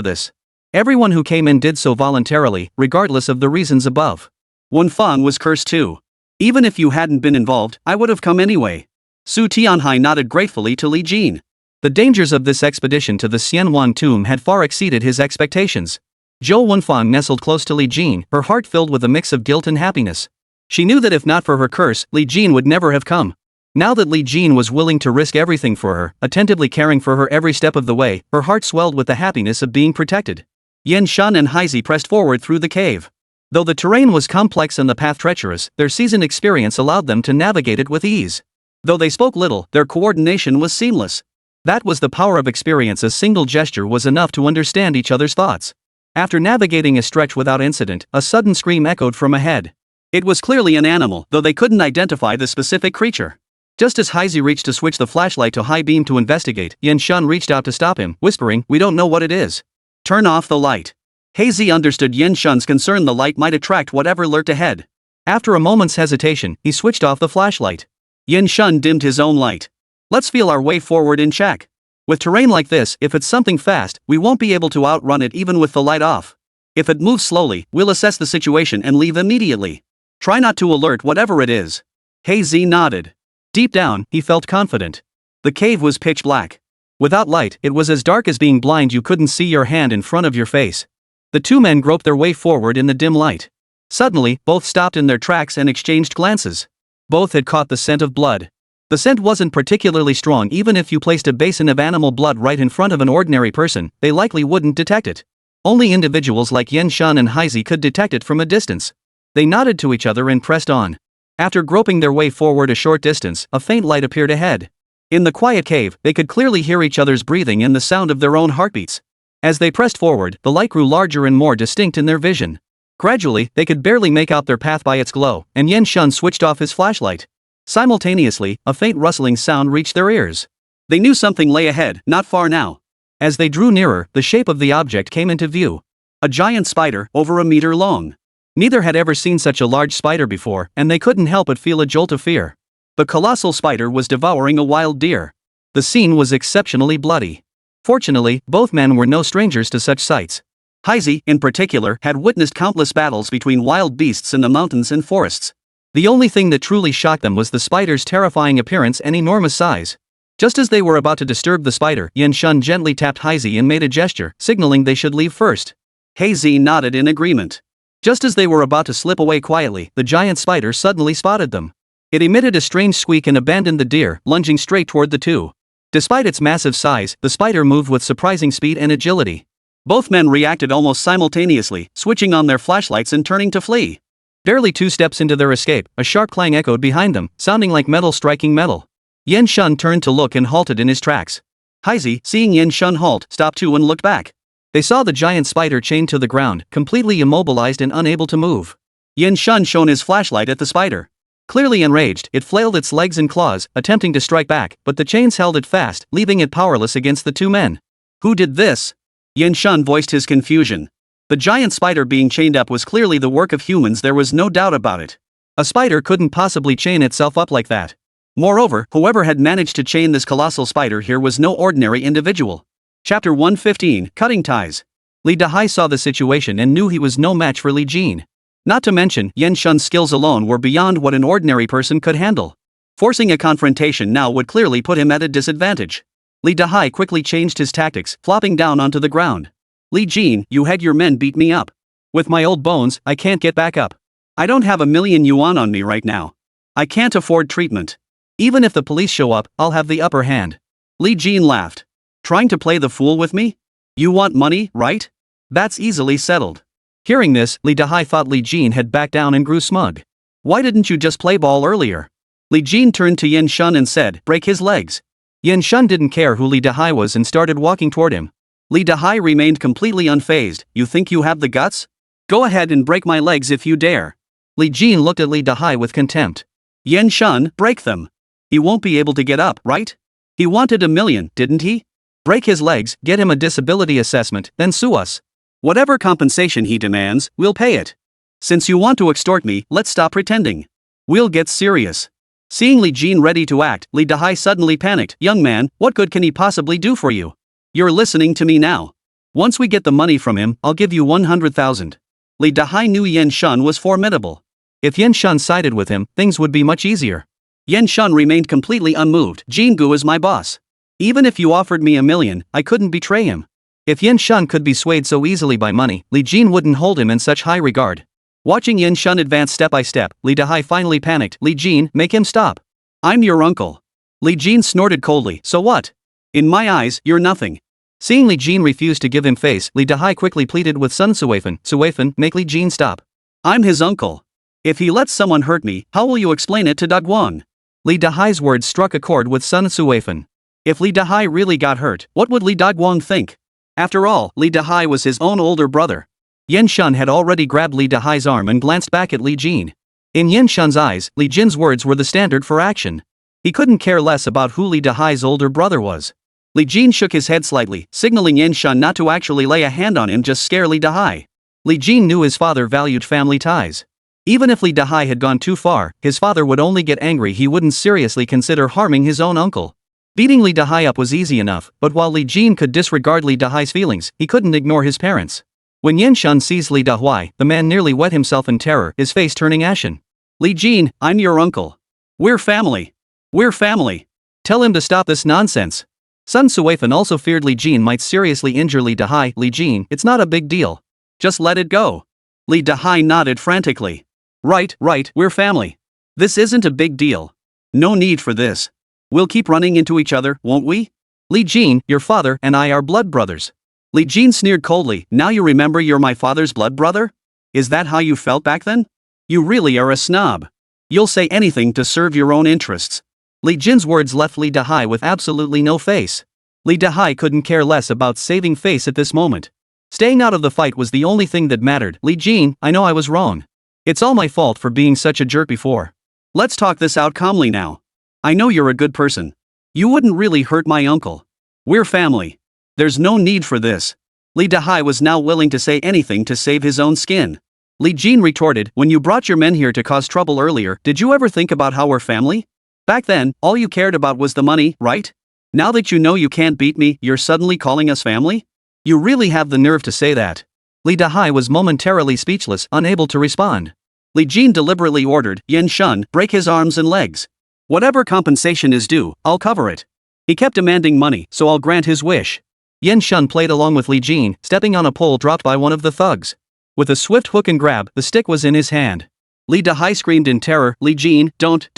this. Everyone who came in did so voluntarily, regardless of the reasons above. Wenfang was cursed too. Even if you hadn't been involved, I would have come anyway. Su Tianhai nodded gratefully to Li Jin. The dangers of this expedition to the Xianwan tomb had far exceeded his expectations. Zhou Wenfang nestled close to Li Jin, her heart filled with a mix of guilt and happiness. She knew that if not for her curse, Li Jin would never have come. Now that Li Jin was willing to risk everything for her, attentively caring for her every step of the way, her heart swelled with the happiness of being protected. Yan Shun and Heisey pressed forward through the cave. Though the terrain was complex and the path treacherous, their seasoned experience allowed them to navigate it with ease. Though they spoke little, their coordination was seamless. That was the power of experience. A single gesture was enough to understand each other's thoughts. After navigating a stretch without incident, a sudden scream echoed from ahead. It was clearly an animal, though they couldn't identify the specific creature. Just as Heisey reached to switch the flashlight to high beam to investigate, Yan Shun reached out to stop him, whispering, we don't know what it is. Turn off the light. Heisey understood Yan Shun's concern. The light might attract whatever lurked ahead. After a moment's hesitation, he switched off the flashlight. Yan Shun dimmed his own light. Let's feel our way forward in check. With terrain like this, if it's something fast, we won't be able to outrun it even with the light off. If it moves slowly, we'll assess the situation and leave immediately. Try not to alert whatever it is. Heisey nodded. Deep down, he felt confident. The cave was pitch black. Without light, it was as dark as being blind. You couldn't see your hand in front of your face. The two men groped their way forward in the dim light. Suddenly, both stopped in their tracks and exchanged glances. Both had caught the scent of blood. The scent wasn't particularly strong. Even if you placed a basin of animal blood right in front of an ordinary person, they likely wouldn't detect it. Only individuals like Yan Shun and Heisey could detect it from a distance. They nodded to each other and pressed on. After groping their way forward a short distance, a faint light appeared ahead. In the quiet cave, they could clearly hear each other's breathing and the sound of their own heartbeats. As they pressed forward, the light grew larger and more distinct in their vision. Gradually, they could barely make out their path by its glow, and Yen Shun switched off his flashlight. Simultaneously, a faint rustling sound reached their ears. They knew something lay ahead, not far now. As they drew nearer, the shape of the object came into view. A giant spider, over a meter long. Neither had ever seen such a large spider before, and they couldn't help but feel a jolt of fear. The colossal spider was devouring a wild deer. The scene was exceptionally bloody. Fortunately, both men were no strangers to such sights. Heisey, in particular, had witnessed countless battles between wild beasts in the mountains and forests. The only thing that truly shocked them was the spider's terrifying appearance and enormous size. Just as they were about to disturb the spider, Yen Shun gently tapped Heisey and made a gesture, signaling they should leave first. Heisey nodded in agreement. Just as they were about to slip away quietly, the giant spider suddenly spotted them. It emitted a strange squeak and abandoned the deer, lunging straight toward the two. Despite its massive size, the spider moved with surprising speed and agility. Both men reacted almost simultaneously, switching on their flashlights and turning to flee. Barely 2 steps into their escape, a sharp clang echoed behind them, sounding like metal striking metal. Yen Shun turned to look and halted in his tracks. Heisey, seeing Yen Shun halt, stopped too and looked back. They saw the giant spider chained to the ground, completely immobilized and unable to move. Yen Shun shone his flashlight at the spider. Clearly enraged, it flailed its legs and claws, attempting to strike back, but the chains held it fast, leaving it powerless against the two men. Who did this? Yen Shun voiced his confusion. The giant spider being chained up was clearly the work of humans, there was no doubt about it. A spider couldn't possibly chain itself up like that. Moreover, whoever had managed to chain this colossal spider here was no ordinary individual. Chapter 115, Cutting Ties. Li Dahai saw the situation and knew he was no match for Li Jin. Not to mention, Yen Shun's skills alone were beyond what an ordinary person could handle. Forcing a confrontation now would clearly put him at a disadvantage. Li Dahai quickly changed his tactics, flopping down onto the ground. Li Jin, you had your men beat me up. With my old bones, I can't get back up. I don't have 1,000,000 yuan on me right now. I can't afford treatment. Even if the police show up, I'll have the upper hand. Li Jin laughed. Trying to play the fool with me? You want money, right? That's easily settled. Hearing this, Li Dahai thought Li Jin had backed down and grew smug. Why didn't you just play ball earlier? Li Jin turned to Yen Shun and said, break his legs. Yen Shun didn't care who Li Dahai was and started walking toward him. Li Dahai remained completely unfazed. You think you have the guts? Go ahead and break my legs if you dare. Li Jin looked at Li Dahai with contempt. Yen Shun, break them. He won't be able to get up, right? He wanted 1,000,000, didn't he? Break his legs, get him a disability assessment, then sue us. Whatever compensation he demands, we'll pay it. Since you want to extort me, let's stop pretending. We'll get serious. Seeing Li Jin ready to act, Li Dahai suddenly panicked. Young man, what good can he possibly do for you? You're listening to me now. Once we get the money from him, I'll give you 100,000. Li Dahai knew Yen Shun was formidable. If Yen Shun sided with him, things would be much easier. Yen Shun remained completely unmoved. Jingu is my boss. Even if you offered me 1,000,000, I couldn't betray him. If Yen Shun could be swayed so easily by money, Li Jin wouldn't hold him in such high regard. Watching Yen Shun advance step by step, Li Dahai finally panicked. Li Jin, make him stop. I'm your uncle. Li Jin snorted coldly. So what? In my eyes, you're nothing. Seeing Li Jin refuse to give him face, Li Dahai quickly pleaded with Sun Suifan. Suifan, make Li Jin stop. I'm his uncle. If he lets someone hurt me, how will you explain it to Dagwon? Li Dahai's words struck a chord with Sun Suifan. If Li Dahai really got hurt, what would Li Dagwon think? After all, Li Dahai was his own older brother. Yen Shun had already grabbed Li Dahai's arm and glanced back at Li Jin. In Yen Shun's eyes, Li Jin's words were the standard for action. He couldn't care less about who Li Dahai's older brother was. Li Jin shook his head slightly, signaling Yen Shun not to actually lay a hand on him, just scare Li Dahai. Li Jin knew his father valued family ties. Even if Li Dahai had gone too far, his father would only get angry. He wouldn't seriously consider harming his own uncle. Beating Li Dahai up was easy enough, but while Li Jin could disregard Li Dahai's feelings, he couldn't ignore his parents. When Yen Shun seized Li Dahai, the man nearly wet himself in terror, his face turning ashen. Li Jin, I'm your uncle. We're family. We're family. Tell him to stop this nonsense. Sun Suifan also feared Li Jin might seriously injure Li Dahai. Li Jin, it's not a big deal. Just let it go. Li Dahai nodded frantically. Right, we're family. This isn't a big deal. No need for this. We'll keep running into each other, won't we? Li Jin, your father and I are blood brothers. Li Jin sneered coldly. Now you remember you're my father's blood brother? Is that how you felt back then? You really are a snob. You'll say anything to serve your own interests. Li Jin's words left Li Dahai with absolutely no face. Li Dahai couldn't care less about saving face at this moment. Staying out of the fight was the only thing that mattered. Li Jin, I know I was wrong. It's all my fault for being such a jerk before. Let's talk this out calmly now. I know you're a good person. You wouldn't really hurt my uncle. We're family. There's no need for this. Li Dahai was now willing to say anything to save his own skin. Li Jin retorted, when you brought your men here to cause trouble earlier, did you ever think about how we're family? Back then, all you cared about was the money, right? Now that you know you can't beat me, you're suddenly calling us family? You really have the nerve to say that. Li Dahai was momentarily speechless, unable to respond. Li Jin deliberately ordered, Yan Shun, break his arms and legs. Whatever compensation is due, I'll cover it. He kept demanding money, so I'll grant his wish. Yan Shun played along with Li Jin, stepping on a pole dropped by one of the thugs. With a swift hook and grab, the stick was in his hand. Li Dahai screamed in terror, Li Jin, don't.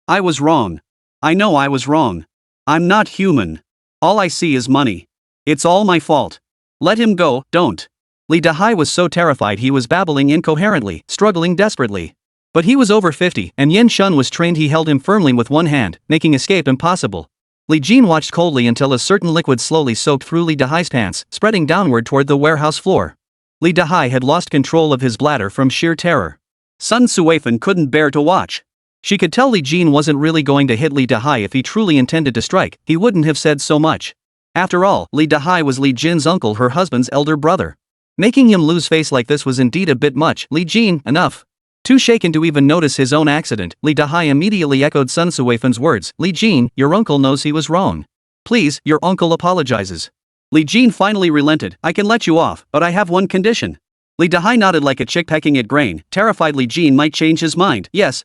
I was wrong. I know I was wrong. I'm not human. All I see is money. It's all my fault. Let him go, don't. Li Dahai was so terrified he was babbling incoherently, struggling desperately. But he was over 50, and Yan Shun was trained. He held him firmly with one hand, making escape impossible. Li Jin watched coldly until a certain liquid slowly soaked through Li Dahai's pants, spreading downward toward the warehouse floor. Li Dahai had lost control of his bladder from sheer terror. Sun Suifan couldn't bear to watch. She could tell Li Jin wasn't really going to hit Li Dahai. If he truly intended to strike, he wouldn't have said so much. After all, Li Dahai was Li Jin's uncle, her husband's elder brother. Making him lose face like this was indeed a bit much. Li Jin, enough. Too shaken to even notice his own accident, Li Dahai immediately echoed Sun Suifan's words, Li Jin, your uncle knows he was wrong. Please, your uncle apologizes. Li Jin finally relented, I can let you off, but I have one condition. Li Dahai nodded like a chick pecking at grain, terrified Li Jin might change his mind. Yes.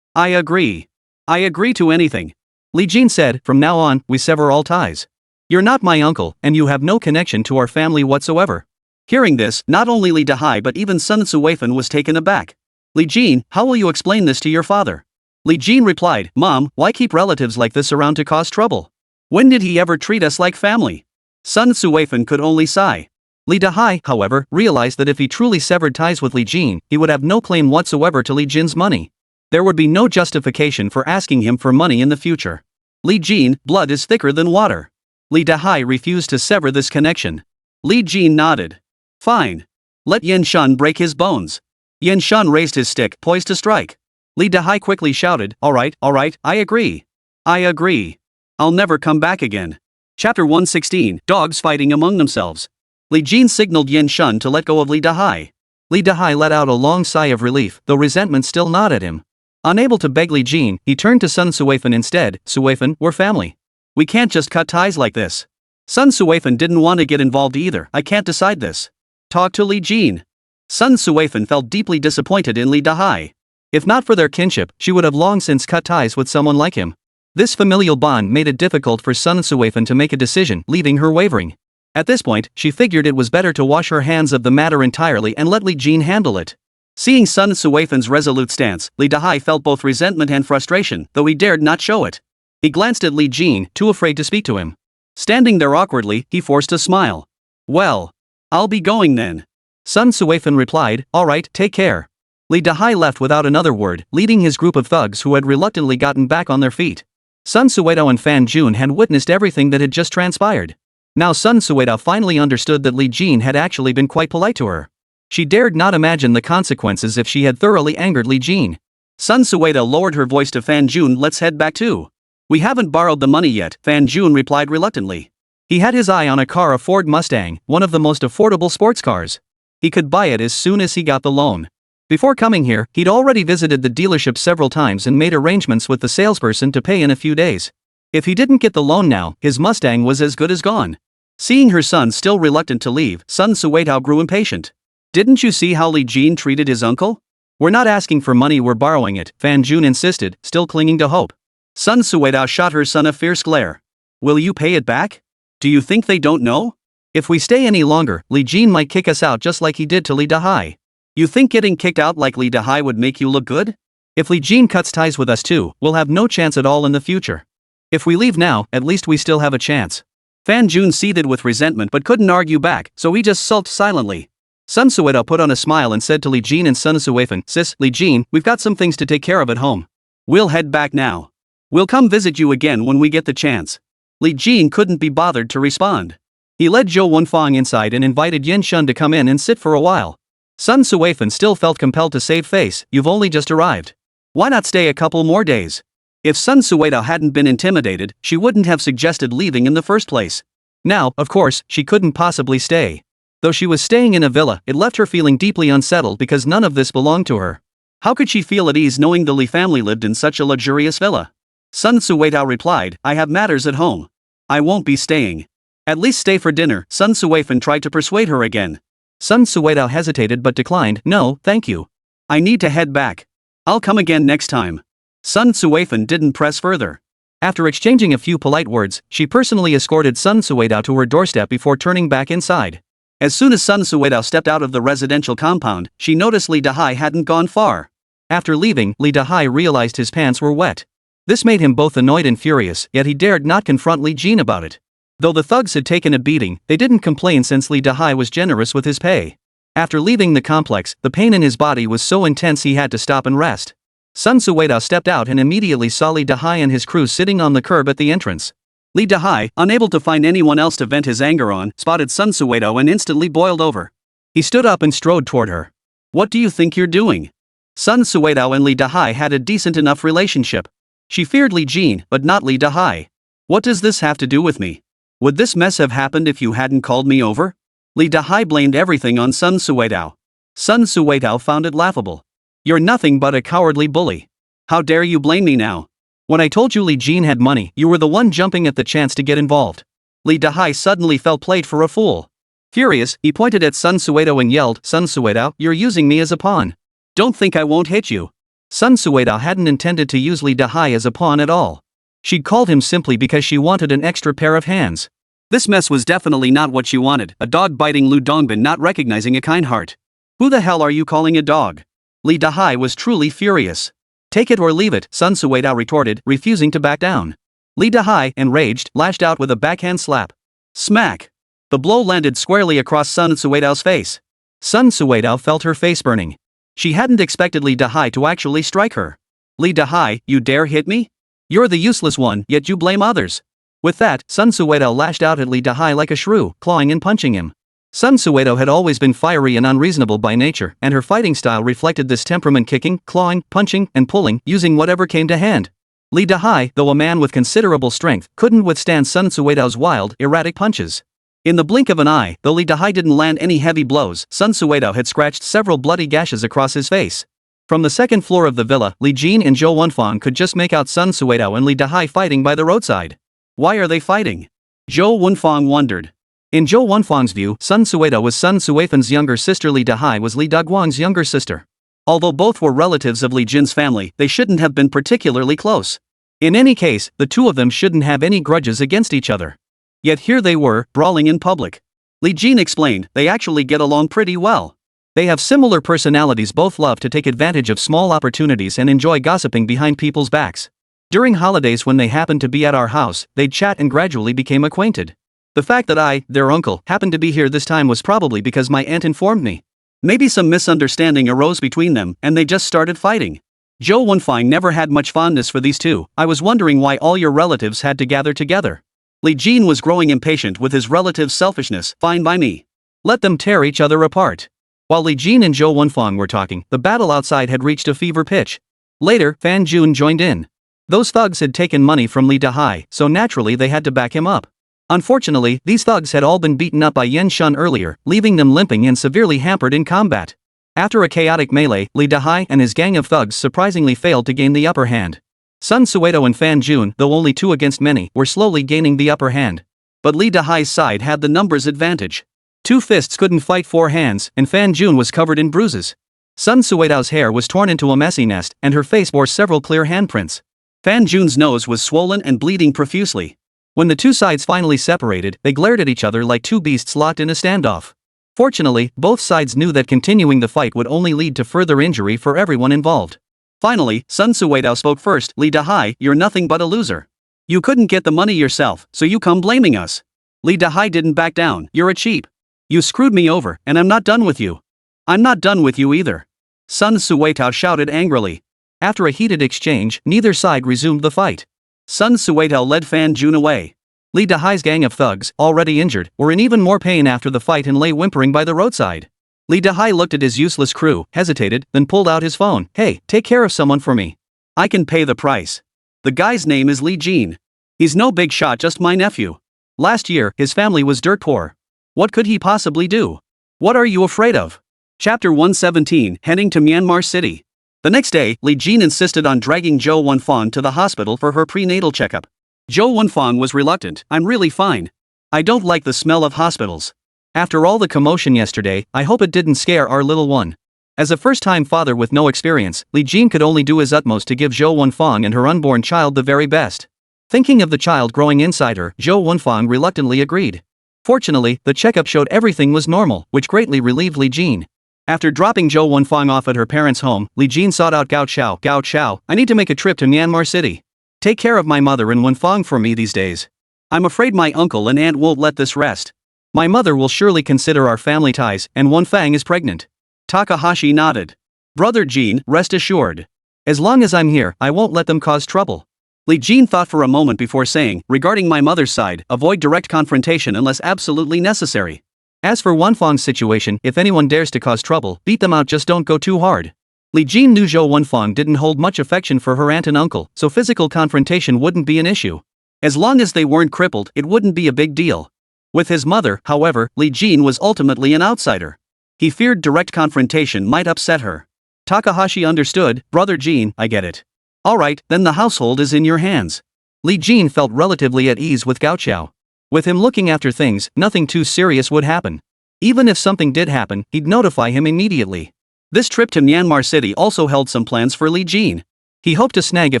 I agree. I agree to anything. Li Jin said, from now on, we sever all ties. You're not my uncle, and you have no connection to our family whatsoever. Hearing this, not only Li Dahai but even Sun Suifan was taken aback. Li Jin, how will you explain this to your father? Li Jin replied, Mom, why keep relatives like this around to cause trouble? When did he ever treat us like family? Sun Suifan could only sigh. Li Dahai, however, realized that if he truly severed ties with Li Jin, he would have no claim whatsoever to Li Jin's money. There would be no justification for asking him for money in the future. Li Jin, blood is thicker than water. Li Dahai refused to sever this connection. Li Jin nodded. Fine. Let Yan Shun break his bones. Yan Shun raised his stick, poised to strike. Li Dahai quickly shouted, all right, I agree. I agree. I'll never come back again. Chapter 116, Dogs Fighting Among Themselves. Li Jin signaled Yan Shun to let go of Li Dahai. Li Dahai let out a long sigh of relief, though resentment still gnawed at him. Unable to beg Li Jin, he turned to Sun Suifan instead. Suifan, we're family. We can't just cut ties like this. Sun Suifan didn't want to get involved either. I can't decide this. Talk to Li Jin. Sun Suifan felt deeply disappointed in Li Dahai. If not for their kinship, she would have long since cut ties with someone like him. This familial bond made it difficult for Sun Suifan to make a decision, leaving her wavering. At this point, she figured it was better to wash her hands of the matter entirely and let Li Jin handle it. Seeing Sun Suifan's resolute stance, Li Dahai felt both resentment and frustration, though he dared not show it. He glanced at Li Jin, too afraid to speak to him. Standing there awkwardly, he forced a smile. Well, I'll be going then. Sun Suifan replied, all right, take care. Li Dahai left without another word, leading his group of thugs who had reluctantly gotten back on their feet. Sun Suedo and Fan Jun had witnessed everything that had just transpired. Now Sun Suedo finally understood that Li Jin had actually been quite polite to her. She dared not imagine the consequences if she had thoroughly angered Li Jin. Sun Suedo lowered her voice to Fan Jun, let's head back too. We haven't borrowed the money yet, Fan Jun replied reluctantly. He had his eye on a car, a Ford Mustang, one of the most affordable sports cars. He could buy it as soon as he got the loan. Before coming here, he'd already visited the dealership several times and made arrangements with the salesperson to pay in a few days. If he didn't get the loan now, his Mustang was as good as gone. Seeing her son still reluctant to leave, Sun Suedo grew impatient. Didn't you see how Li Jin treated his uncle? We're not asking for money, we're borrowing it, Fan Jun insisted, still clinging to hope. Sun Suedo shot her son a fierce glare. Will you pay it back? Do you think they don't know? If we stay any longer, Li Jin might kick us out just like he did to Li Dahai. You think getting kicked out like Li Dahai would make you look good? If Li Jin cuts ties with us too, we'll have no chance at all in the future. If we leave now, at least we still have a chance. Fan Jun seethed with resentment but couldn't argue back, so he just sulked silently. Sun Suedo put on a smile and said to Li Jin and Sun Suifan, Sis, Li Jin, we've got some things to take care of at home. We'll head back now. We'll come visit you again when we get the chance. Li Jin couldn't be bothered to respond. He led Zhou Wenfang inside and invited Yin Shun to come in and sit for a while. Sun Suifan still felt compelled to save face. You've only just arrived. Why not stay a couple more days? If Sun Suidao hadn't been intimidated, she wouldn't have suggested leaving in the first place. Now, of course, she couldn't possibly stay. Though she was staying in a villa, it left her feeling deeply unsettled because none of this belonged to her. How could she feel at ease knowing the Li family lived in such a luxurious villa? Sun Suidao replied, I have matters at home. I won't be staying. At least stay for dinner. Sun Suifan tried to persuade her again. Sun Suidao hesitated but declined. No, thank you. I need to head back. I'll come again next time. Sun Suifan didn't press further. After exchanging a few polite words, she personally escorted Sun Suidao to her doorstep before turning back inside. As soon as Sun Suidao stepped out of the residential compound, she noticed Li Dahai hadn't gone far. After leaving, Li Dahai realized his pants were wet. This made him both annoyed and furious, yet he dared not confront Li Jin about it. Though the thugs had taken a beating, they didn't complain since Li Dahai was generous with his pay. After leaving the complex, the pain in his body was so intense he had to stop and rest. Sun Suidao stepped out and immediately saw Li Dahai and his crew sitting on the curb at the entrance. Li Dahai, unable to find anyone else to vent his anger on, spotted Sun Suidao and instantly boiled over. He stood up and strode toward her. What do you think you're doing? Sun Suidao and Li Dahai had a decent enough relationship. She feared Li Jin, but not Li Dahai. What does this have to do with me? Would this mess have happened if you hadn't called me over? Li Dahai blamed everything on Sun Suidao. Sun Suidao found it laughable. You're nothing but a cowardly bully. How dare you blame me now? When I told you Li Jin had money, you were the one jumping at the chance to get involved. Li Dahai suddenly felt played for a fool. Furious, he pointed at Sun Suidao and yelled, Sun Suidao, you're using me as a pawn. Don't think I won't hit you. Sun Suidao hadn't intended to use Li Dahai as a pawn at all. She'd called him simply because she wanted an extra pair of hands. This mess was definitely not what she wanted, a dog biting Lu Dongbin not recognizing a kind heart. Who the hell are you calling a dog? Li Dahai was truly furious. Take it or leave it, Sun Suidao retorted, refusing to back down. Li Dahai, enraged, lashed out with a backhand slap. Smack! The blow landed squarely across Sun Suidao's face. Sun Suidao felt her face burning. She hadn't expected Li Dahai to actually strike her. Li Dahai, you dare hit me? You're the useless one, yet you blame others. With that, Sun Suidao lashed out at Li Dahai like a shrew, clawing and punching him. Sun Suidao had always been fiery and unreasonable by nature, and her fighting style reflected this temperament, kicking, clawing, punching, and pulling, using whatever came to hand. Li Dahai, though a man with considerable strength, couldn't withstand Sun Suidao's wild, erratic punches. In the blink of an eye, though Li Dahai didn't land any heavy blows, Sun Suidao had scratched several bloody gashes across his face. From the second floor of the villa, Li Jin and Zhou Wenfang could just make out Sun Suidao and Li Dahai fighting by the roadside. Why are they fighting? Zhou Wenfang wondered. In Zhou Wenfang's view, Sun Suidao was Sun Suifan's younger sister. Li Dahai was Li Daguang's younger sister. Although both were relatives of Li Jin's family, they shouldn't have been particularly close. In any case, the two of them shouldn't have any grudges against each other. Yet here they were, brawling in public. Li Jin explained, they actually get along pretty well. They have similar personalities, both love to take advantage of small opportunities and enjoy gossiping behind people's backs. During holidays when they happened to be at our house, they'd chat and gradually became acquainted. The fact that I, their uncle, happened to be here this time was probably because my aunt informed me. Maybe some misunderstanding arose between them, and they just started fighting. Zhou Wenfang never had much fondness for these two. I was wondering why all your relatives had to gather together. Li Jin was growing impatient with his relatives' selfishness. Fine by me. Let them tear each other apart. While Li Jin and Zhou Wenfang were talking, the battle outside had reached a fever pitch. Later, Fan Jun joined in. Those thugs had taken money from Li Dahai, so naturally they had to back him up. Unfortunately, these thugs had all been beaten up by Yen Shun earlier, leaving them limping and severely hampered in combat. After a chaotic melee, Li Dahai and his gang of thugs surprisingly failed to gain the upper hand. Sun Suidao and Fan Jun, though only 2 against many, were slowly gaining the upper hand. But Li Dahai's side had the numbers advantage. 2 fists couldn't fight 4 hands, and Fan Jun was covered in bruises. Sun Suidao's hair was torn into a messy nest, and her face bore several clear handprints. Fan Jun's nose was swollen and bleeding profusely. When the 2 sides finally separated, they glared at each other like 2 beasts locked in a standoff. Fortunately, both sides knew that continuing the fight would only lead to further injury for everyone involved. Finally, Sun Suidao spoke first. Li Dahai, you're nothing but a loser. You couldn't get the money yourself, so you come blaming us. Li Dahai didn't back down. You're a cheap. You screwed me over, and I'm not done with you. I'm not done with you either. Sun Suidao shouted angrily. After a heated exchange, neither side resumed the fight. Sun Suidao led Fan Jun away. Lee Dahai's gang of thugs, already injured, were in even more pain after the fight and lay whimpering by the roadside. Lee Dahai looked at his useless crew, hesitated, then pulled out his phone. "Hey, take care of someone for me. I can pay the price. The guy's name is Lee Jin. He's no big shot, just my nephew. Last year, his family was dirt poor. What could he possibly do? What are you afraid of?" Chapter 117, Heading to Myanmar City. The next day, Lee Jin insisted on dragging Jo Wonfong to the hospital for her prenatal checkup. Jo Wonfong was reluctant. "I'm really fine. I don't like the smell of hospitals. After all the commotion yesterday, I hope it didn't scare our little one." As a first-time father with no experience, Lee Jin could only do his utmost to give Jo Wonfong and her unborn child the very best. Thinking of the child growing inside her, Jo Wonfong reluctantly agreed. Fortunately, the checkup showed everything was normal, which greatly relieved Lee Jin. After dropping Jo Wonfong off at her parents' home, Lee Jin sought out Gao Chao. "Gao Chao, I need to make a trip to Myanmar City. Take care of my mother and Wonfong for me these days. I'm afraid my uncle and aunt won't let this rest. My mother will surely consider our family ties, and Wonfang is pregnant." Takahashi nodded. "Brother Jin, rest assured. As long as I'm here, I won't let them cause trouble." Lee Jin thought for a moment before saying, "Regarding my mother's side, avoid direct confrontation unless absolutely necessary. As for Wonfong's situation, if anyone dares to cause trouble, beat them out, just don't go too hard." Lee Jin knew Jo Wonfong didn't hold much affection for her aunt and uncle, so physical confrontation wouldn't be an issue. As long as they weren't crippled, it wouldn't be a big deal. With his mother, however, Lee Jin was ultimately an outsider. He feared direct confrontation might upset her. Takahashi understood. "Brother Jin, I get it. Alright, then the household is in your hands." Lee Jin felt relatively at ease with Gao Chao. With him looking after things, nothing too serious would happen. Even if something did happen, he'd notify him immediately. This trip to Myanmar City also held some plans for Lee Jin. He hoped to snag a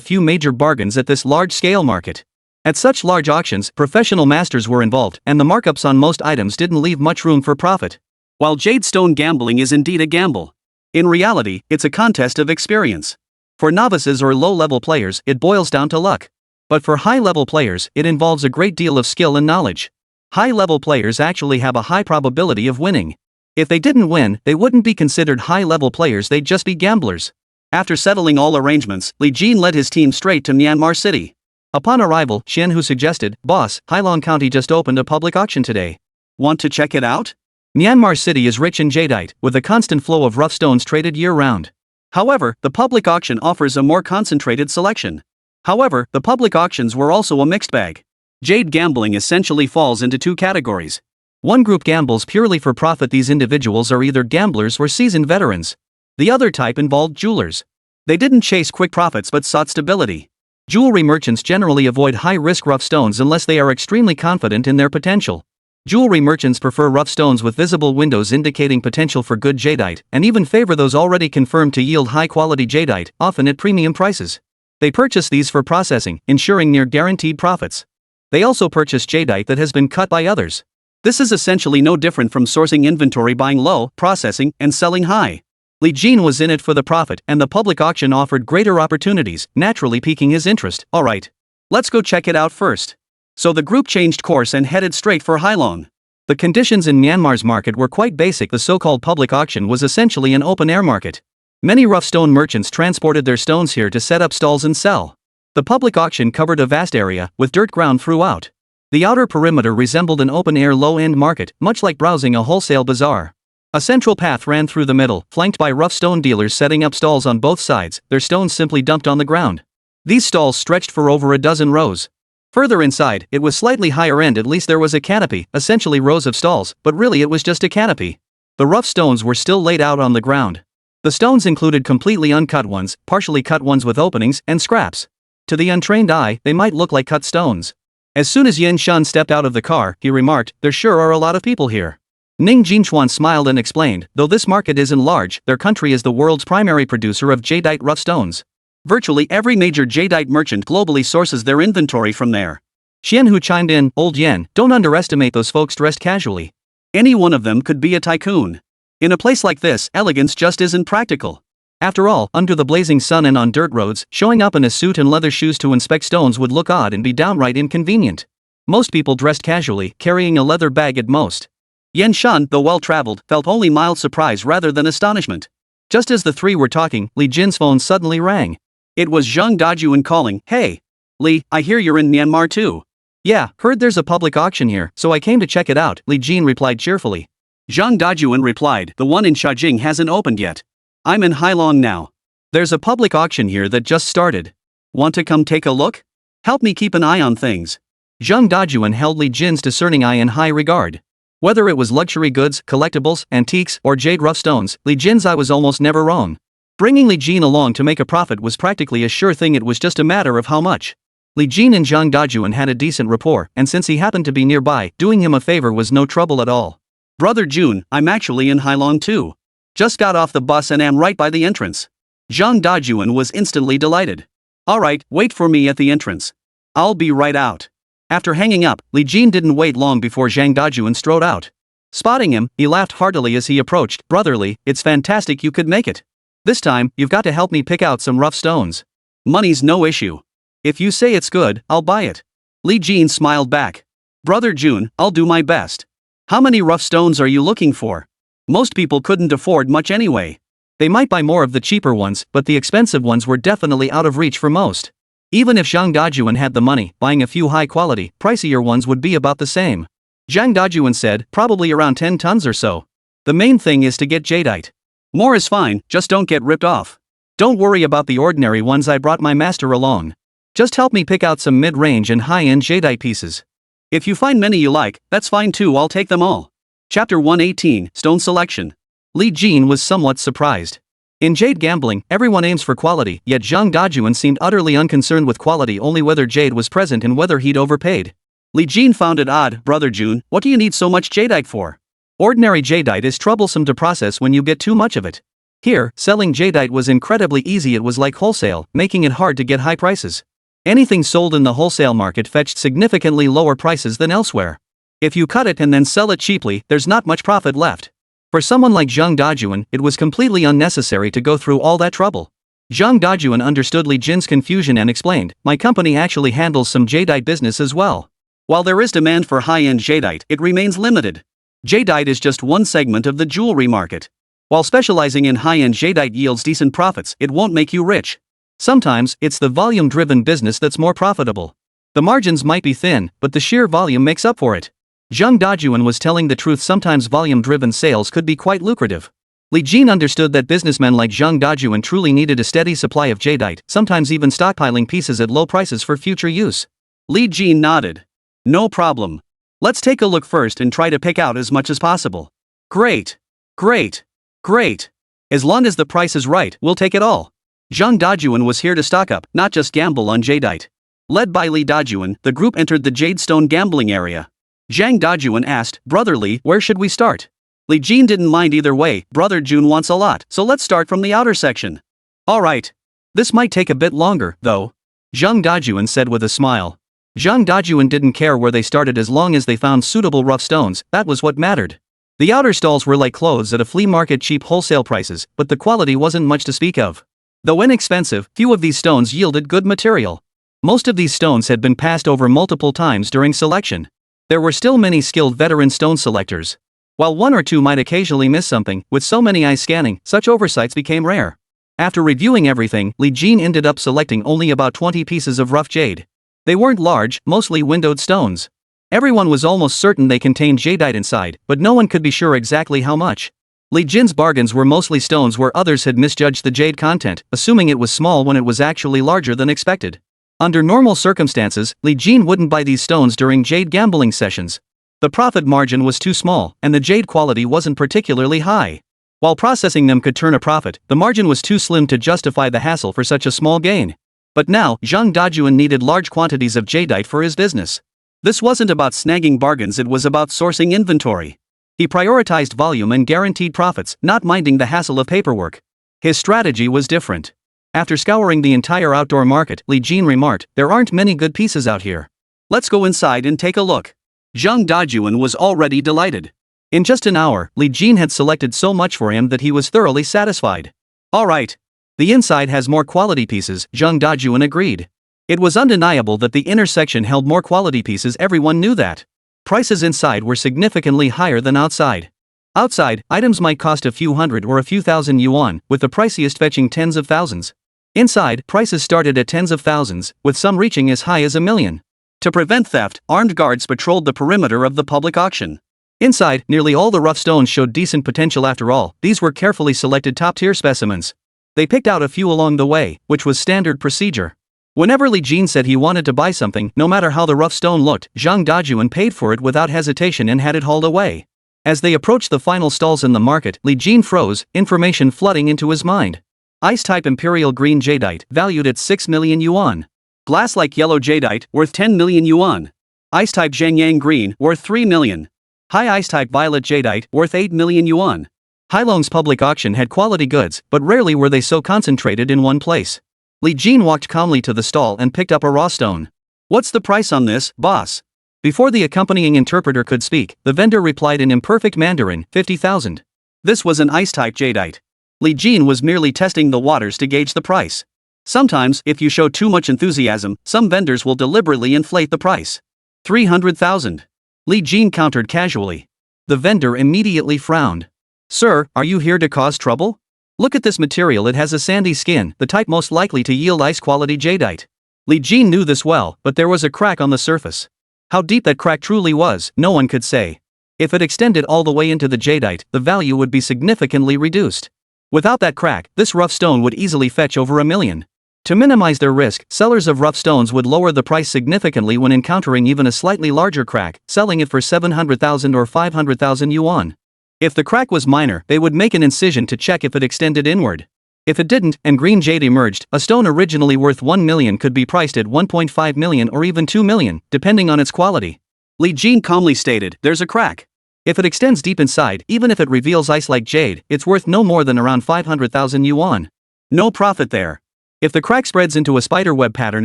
few major bargains at this large-scale market. At such large auctions, professional masters were involved, and the markups on most items didn't leave much room for profit. While Jade Stone gambling is indeed a gamble, in reality, it's a contest of experience. For novices or low-level players, it boils down to luck. But for high-level players, it involves a great deal of skill and knowledge. High-level players actually have a high probability of winning. If they didn't win, they wouldn't be considered high-level players, they'd just be gamblers. After settling all arrangements, Lee Jin led his team straight to Myanmar City. Upon arrival, Xian Hu suggested, "Boss, Hailong County just opened a public auction today. Want to check it out?" Myanmar City is rich in jadeite, with a constant flow of rough stones traded year-round. However, the public auction offers a more concentrated selection. However, the public auctions were also a mixed bag. Jade gambling essentially falls into two categories. One group gambles purely for profit. These individuals are either gamblers or seasoned veterans. The other type involved jewelers. They didn't chase quick profits but sought stability. Jewelry merchants generally avoid high-risk rough stones unless they are extremely confident in their potential. Jewelry merchants prefer rough stones with visible windows indicating potential for good jadeite, and even favor those already confirmed to yield high-quality jadeite, often at premium prices. They purchase these for processing, ensuring near guaranteed profits. They also purchase jadeite that has been cut by others. This is essentially no different from sourcing inventory, buying low, processing, and selling high. Lee Jin was in it for the profit, and the public auction offered greater opportunities, naturally piquing his interest. "Alright. Let's go check it out first." So the group changed course and headed straight for Hailong. The conditions in Myanmar's market were quite basic. The so-called public auction was essentially an open-air market. Many rough stone merchants transported their stones here to set up stalls and sell. The public auction covered a vast area, with dirt ground throughout. The outer perimeter resembled an open-air low-end market, much like browsing a wholesale bazaar. A central path ran through the middle, flanked by rough stone dealers setting up stalls on both sides, their stones simply dumped on the ground. These stalls stretched for over a dozen rows. Further inside, it was slightly higher end. At least there was a canopy, essentially rows of stalls, but really it was just a canopy. The rough stones were still laid out on the ground. The stones included completely uncut ones, partially cut ones with openings, and scraps. To the untrained eye, they might look like cut stones. As soon as Yin Shun stepped out of the car, he remarked, "There sure are a lot of people here." Ning Jinchuan smiled and explained, "Though this market isn't large, their country is the world's primary producer of jadeite rough stones. Virtually every major jadeite merchant globally sources their inventory from there." Xian Hu chimed in, "Old Yen, don't underestimate those folks dressed casually. Any one of them could be a tycoon. In a place like this, elegance just isn't practical. After all, under the blazing sun and on dirt roads, showing up in a suit and leather shoes to inspect stones would look odd and be downright inconvenient. Most people dressed casually, carrying a leather bag at most." Yen Shun, though well-traveled, felt only mild surprise rather than astonishment. Just as the three were talking, Lee Jin's phone suddenly rang. It was Zhang Dajun calling. "Hey! Lee, I hear you're in Myanmar too. Yeah, heard there's a public auction here, so I came to check it out, Li Jin replied cheerfully. Zhang Dajuan replied, the one in Shajing hasn't opened yet. I'm in Hailong now. There's a public auction here that just started. Want to come take a look? Help me keep an eye on things. Zhang Dajuan held Li Jin's discerning eye in high regard. Whether it was luxury goods, collectibles, antiques, or jade rough stones, Li Jin's eye was almost never wrong. Bringing Li Jin along to make a profit was practically a sure thing, it was just a matter of how much. Li Jin and Zhang Dajuan had a decent rapport, and since he happened to be nearby, doing him a favor was no trouble at all. Brother Jun, I'm actually in Hailong too. Just got off the bus and am right by the entrance. Zhang Dajuan was instantly delighted. Alright, wait for me at the entrance. I'll be right out. After hanging up, Li Jin didn't wait long before Zhang Dajuan strode out. Spotting him, he laughed heartily as he approached. Brotherly, it's fantastic you could make it. This time, you've got to help me pick out some rough stones. Money's no issue. If you say it's good, I'll buy it. Li Jin smiled back. Brother Jun, I'll do my best. How many rough stones are you looking for? Most people couldn't afford much anyway. They might buy more of the cheaper ones, but the expensive ones were definitely out of reach for most. Even if Zhang Dajuan had the money, buying a few high-quality, pricier ones would be about the same. Zhang Dajuan said, probably around 10 tons or so. The main thing is to get jadeite. More is fine, just don't get ripped off. Don't worry about the ordinary ones, I brought my master along. Just help me pick out some mid-range and high-end jadeite pieces. If you find many you like, that's fine too, I'll take them all. Chapter 118, Stone Selection. Li Jin was somewhat surprised. In jade gambling, everyone aims for quality, yet Zhang Dajuan seemed utterly unconcerned with quality, only whether jade was present and whether he'd overpaid. Li Jin found it odd. Brother Jun, what do you need so much jadeite for? Ordinary jadeite is troublesome to process when you get too much of it. Here, selling jadeite was incredibly easy, it was like wholesale, making it hard to get high prices. Anything sold in the wholesale market fetched significantly lower prices than elsewhere. If you cut it and then sell it cheaply, there's not much profit left. For someone like Zhang Dajuan, it was completely unnecessary to go through all that trouble. Zhang Dajuan understood Li Jin's confusion and explained, my company actually handles some jadeite business as well. While there is demand for high-end jadeite, it remains limited. Jadeite is just one segment of the jewelry market. While specializing in high-end jadeite yields decent profits, it won't make you rich. Sometimes, it's the volume-driven business that's more profitable. The margins might be thin, but the sheer volume makes up for it. Zhang Dajuan was telling the truth, sometimes volume-driven sales could be quite lucrative. Li Jin understood that businessmen like Zhang Dajuan truly needed a steady supply of jadeite, sometimes even stockpiling pieces at low prices for future use. Li Jin nodded. No problem. Let's take a look first and try to pick out as much as possible. Great. Great. Great. As long as the price is right, we'll take it all. Zhang Dajuan was here to stock up, not just gamble on jadeite. Led by Li Dajuan, the group entered the Jadestone gambling area. Zhang Dajuan asked, Brother Li, where should we start? Li Jin didn't mind either way. Brother Jun wants a lot, so let's start from the outer section. Alright. This might take a bit longer, though. Zhang Dajuan said with a smile. Zhang Dajuan didn't care where they started as long as they found suitable rough stones, that was what mattered. The outer stalls were like clothes at a flea market, cheap wholesale prices, but the quality wasn't much to speak of. Though inexpensive, few of these stones yielded good material. Most of these stones had been passed over multiple times during selection. There were still many skilled veteran stone selectors. While one or two might occasionally miss something, with so many eyes scanning, such oversights became rare. After reviewing everything, Li Jin ended up selecting only about 20 pieces of rough jade. They weren't large, mostly windowed stones. Everyone was almost certain they contained jadeite inside, but no one could be sure exactly how much. Li Jin's bargains were mostly stones where others had misjudged the jade content, assuming it was small when it was actually larger than expected. Under normal circumstances, Li Jin wouldn't buy these stones during jade gambling sessions. The profit margin was too small, and the jade quality wasn't particularly high. While processing them could turn a profit, the margin was too slim to justify the hassle for such a small gain. But now, Zhang Dajuan needed large quantities of jadeite for his business. This wasn't about snagging bargains, it was about sourcing inventory. He prioritized volume and guaranteed profits, not minding the hassle of paperwork. His strategy was different. After scouring the entire outdoor market, Li Jin remarked, there aren't many good pieces out here. Let's go inside and take a look. Zhang Dajuan was already delighted. In just an hour, Li Jin had selected so much for him that he was thoroughly satisfied. Alright. The inside has more quality pieces, Zhang Dajuan agreed. It was undeniable that the inner section held more quality pieces, everyone knew that. Prices inside were significantly higher than outside. Outside, items might cost a few hundred or a few thousand yuan, with the priciest fetching tens of thousands. Inside, prices started at tens of thousands, with some reaching as high as $1 million. To prevent theft, armed guards patrolled the perimeter of the public auction. Inside, nearly all the rough stones showed decent potential after all. These were carefully selected top-tier specimens. They picked out a few along the way, which was standard procedure. Whenever Li Jin said he wanted to buy something, no matter how the rough stone looked, Zhang Dajun paid for it without hesitation and had it hauled away. As they approached the final stalls in the market, Li Jin froze, information flooding into his mind. Ice-type Imperial Green Jadeite, valued at 6 million yuan. Glass-like Yellow Jadeite, worth 10 million yuan. Ice-type Zhangyang Green, worth 3 million. High Ice-type Violet Jadeite, worth 8 million yuan. Hailong's public auction had quality goods, but rarely were they so concentrated in one place. Li Jin walked calmly to the stall and picked up a raw stone. What's the price on this, boss? Before the accompanying interpreter could speak, the vendor replied in imperfect Mandarin, 50,000. This was an Ice-type Jadeite. Li Jin was merely testing the waters to gauge the price. Sometimes, if you show too much enthusiasm, some vendors will deliberately inflate the price. 300,000. Li Jin countered casually. The vendor immediately frowned. Sir, are you here to cause trouble? Look at this material, it has a sandy skin, the type most likely to yield ice-quality jadeite. Li Jin knew this well, but there was a crack on the surface. How deep that crack truly was, no one could say. If it extended all the way into the jadeite, the value would be significantly reduced. Without that crack, this rough stone would easily fetch over 1 million. To minimize their risk, sellers of rough stones would lower the price significantly when encountering even a slightly larger crack, selling it for 700,000 or 500,000 yuan. If the crack was minor, they would make an incision to check if it extended inward. If it didn't, and green jade emerged, a stone originally worth 1 million could be priced at 1.5 million or even 2 million, depending on its quality. Li Jin calmly stated, there's a crack. If it extends deep inside, even if it reveals ice like jade, it's worth no more than around 500,000 yuan. No profit there. If the crack spreads into a spiderweb pattern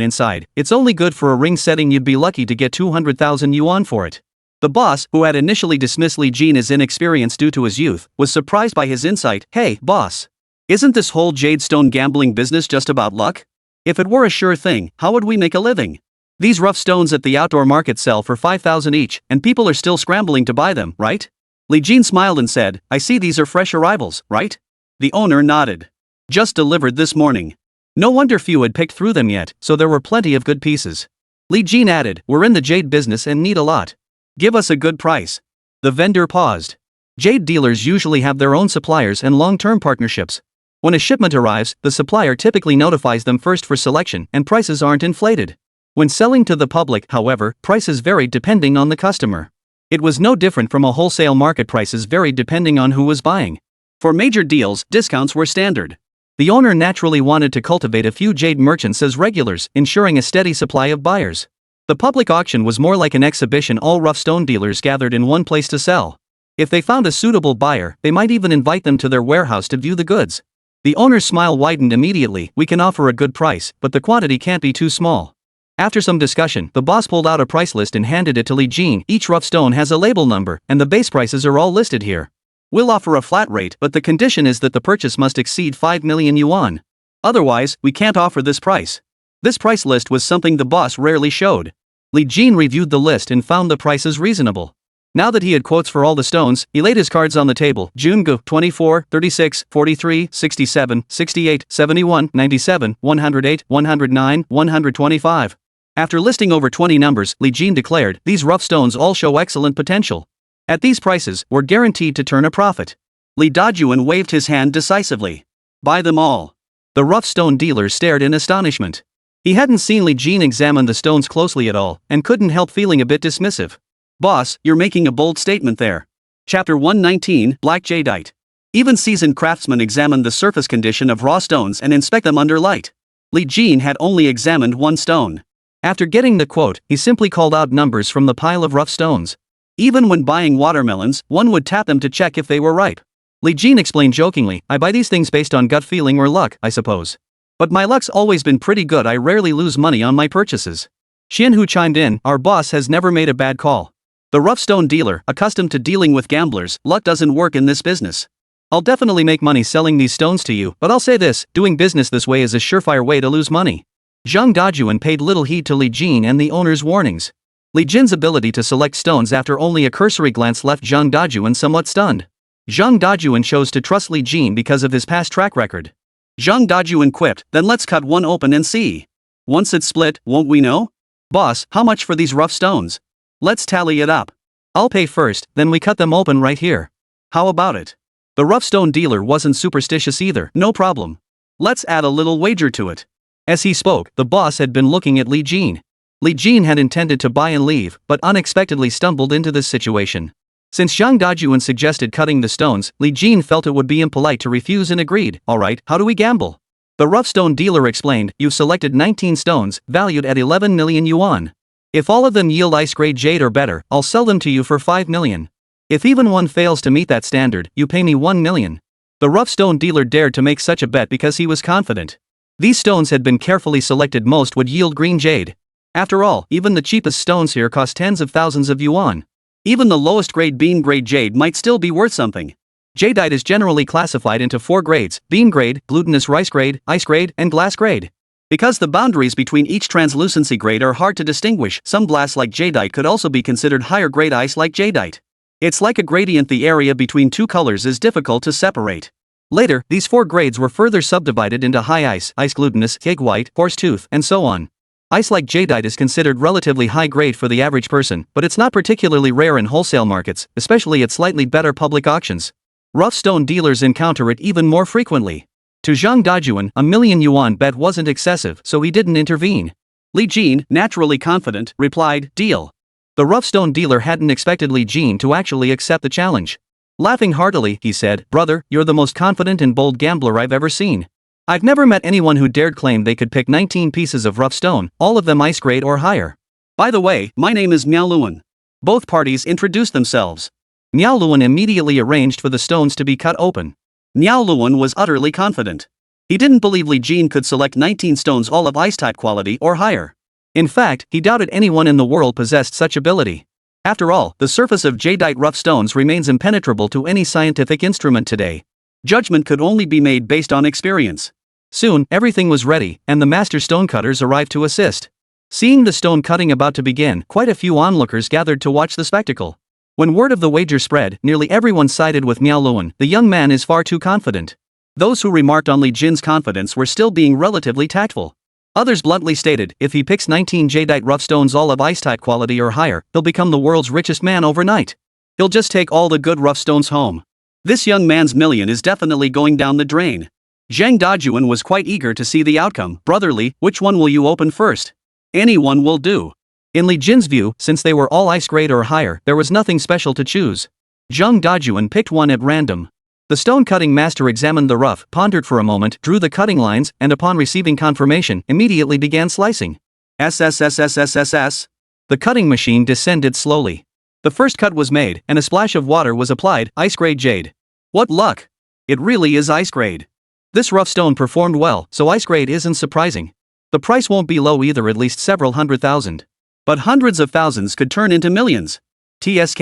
inside, it's only good for a ring setting, you'd be lucky to get 200,000 yuan for it. The boss, who had initially dismissed Li Jin as inexperienced due to his youth, was surprised by his insight. Hey, boss. Isn't this whole jade stone gambling business just about luck? If it were a sure thing, how would we make a living? These rough stones at the outdoor market sell for 5,000 each, and people are still scrambling to buy them, right? Li Jin smiled and said, I see these are fresh arrivals, right? The owner nodded. Just delivered this morning. No wonder few had picked through them yet, so there were plenty of good pieces. Li Jin added, we're in the jade business and need a lot. Give us a good price. The vendor paused. Jade dealers usually have their own suppliers and long-term partnerships. When a shipment arrives, the supplier typically notifies them first for selection, and prices aren't inflated. When selling to the public, however, prices varied depending on the customer. It was no different from a wholesale market. Prices varied depending on who was buying. For major deals, discounts were standard. The owner naturally wanted to cultivate a few jade merchants as regulars, ensuring a steady supply of buyers. The public auction was more like an exhibition. All rough stone dealers gathered in one place to sell. If they found a suitable buyer, they might even invite them to their warehouse to view the goods. The owner's smile widened immediately. We can offer a good price, but the quantity can't be too small. After some discussion, the boss pulled out a price list and handed it to Li Jin. Each rough stone has a label number, and the base prices are all listed here. We'll offer a flat rate, but the condition is that the purchase must exceed 5 million yuan. Otherwise, we can't offer this price. This price list was something the boss rarely showed. Li Jin reviewed the list and found the prices reasonable. Now that he had quotes for all the stones, he laid his cards on the table. Jungu, 24, 36, 43, 67, 68, 71, 97, 108, 109, 125. After listing over 20 numbers, Li Jin declared, these rough stones all show excellent potential. At these prices, we're guaranteed to turn a profit. Li Dajun waved his hand decisively. Buy them all. The rough stone dealer stared in astonishment. He hadn't seen Li Jin examine the stones closely at all, and couldn't help feeling a bit dismissive. Boss, you're making a bold statement there. Chapter 119, Black Jadeite. Even seasoned craftsmen examine the surface condition of raw stones and inspect them under light. Li Jin had only examined one stone. After getting the quote, he simply called out numbers from the pile of rough stones. Even when buying watermelons, one would tap them to check if they were ripe. Li Jin explained jokingly, I buy these things based on gut feeling or luck, I suppose. But my luck's always been pretty good. I rarely lose money on my purchases. Xianhu chimed in, our boss has never made a bad call. The rough stone dealer, accustomed to dealing with gamblers, luck doesn't work in this business. I'll definitely make money selling these stones to you, but I'll say this, doing business this way is a surefire way to lose money. Zhang Dajuan paid little heed to Li Jin and the owner's warnings. Li Jin's ability to select stones after only a cursory glance left Zhang Dajuan somewhat stunned. Zhang Dajuan chose to trust Li Jin because of his past track record. Zhang Dajuan quipped, then let's cut one open and see. Once it's split, won't we know? Boss, how much for these rough stones? Let's tally it up. I'll pay first, then we cut them open right here. How about it? The rough stone dealer wasn't superstitious either. No problem. Let's add a little wager to it. As he spoke, the boss had been looking at Li Jin. Li Jin had intended to buy and leave, but unexpectedly stumbled into this situation. Since Zhang Dajuan suggested cutting the stones, Li Jin felt it would be impolite to refuse and agreed. Alright, how do we gamble? The rough stone dealer explained, you've selected 19 stones, valued at 11 million yuan. If all of them yield ice-grade jade or better, I'll sell them to you for 5 million. If even one fails to meet that standard, you pay me 1 million. The rough stone dealer dared to make such a bet because he was confident. These stones had been carefully selected, most would yield green jade. After all, even the cheapest stones here cost tens of thousands of yuan. Even the lowest grade bean grade jade might still be worth something. Jadeite is generally classified into 4 grades: bean grade, glutinous rice grade, ice grade, and glass grade. Because the boundaries between each translucency grade are hard to distinguish, some glass-like jadeite could also be considered higher-grade ice-like jadeite. It's like a gradient, the area between two colors is difficult to separate. Later, these 4 grades were further subdivided into high ice, ice glutinous, egg white, horsetooth, and so on. Ice-like jadeite is considered relatively high grade for the average person, but it's not particularly rare in wholesale markets, especially at slightly better public auctions. Rough stone dealers encounter it even more frequently. To Zhang Dajuan, a million yuan bet wasn't excessive, so he didn't intervene. Li Jin, naturally confident, replied, deal. The rough stone dealer hadn't expected Li Jin to actually accept the challenge. Laughing heartily, he said, brother, you're the most confident and bold gambler I've ever seen. I've never met anyone who dared claim they could pick 19 pieces of rough stone, all of them ice grade or higher. By the way, my name is Miao Luan. Both parties introduced themselves. Miao Luan immediately arranged for the stones to be cut open. Miao Luan was utterly confident. He didn't believe Li Jin could select 19 stones all of ice-type quality or higher. In fact, he doubted anyone in the world possessed such ability. After all, the surface of jadeite rough stones remains impenetrable to any scientific instrument today. Judgment could only be made based on experience. Soon, everything was ready, and the master stonecutters arrived to assist. Seeing the stone cutting about to begin, quite a few onlookers gathered to watch the spectacle. When word of the wager spread, nearly everyone sided with Miao Luan. The young man is far too confident. Those who remarked on Li Jin's confidence were still being relatively tactful. Others bluntly stated, if he picks 19 jadeite rough stones all of ice-type quality or higher, he'll become the world's richest man overnight. He'll just take all the good rough stones home. This young man's million is definitely going down the drain. Zhang Dajuan was quite eager to see the outcome. Brotherly, which one will you open first? Anyone will do. In Li Jin's view, since they were all ice grade or higher, there was nothing special to choose. Zhang Dajuan picked one at random. The stone-cutting master examined the rough, pondered for a moment, drew the cutting lines, and upon receiving confirmation, immediately began slicing. SSS. The cutting machine descended slowly. The first cut was made, and a splash of water was applied. Ice-grade jade. What luck! It really is ice-grade. This rough stone performed well, so ice-grade isn't surprising. The price won't be low either, at least several 100,000. But hundreds of thousands could turn into millions. TSK.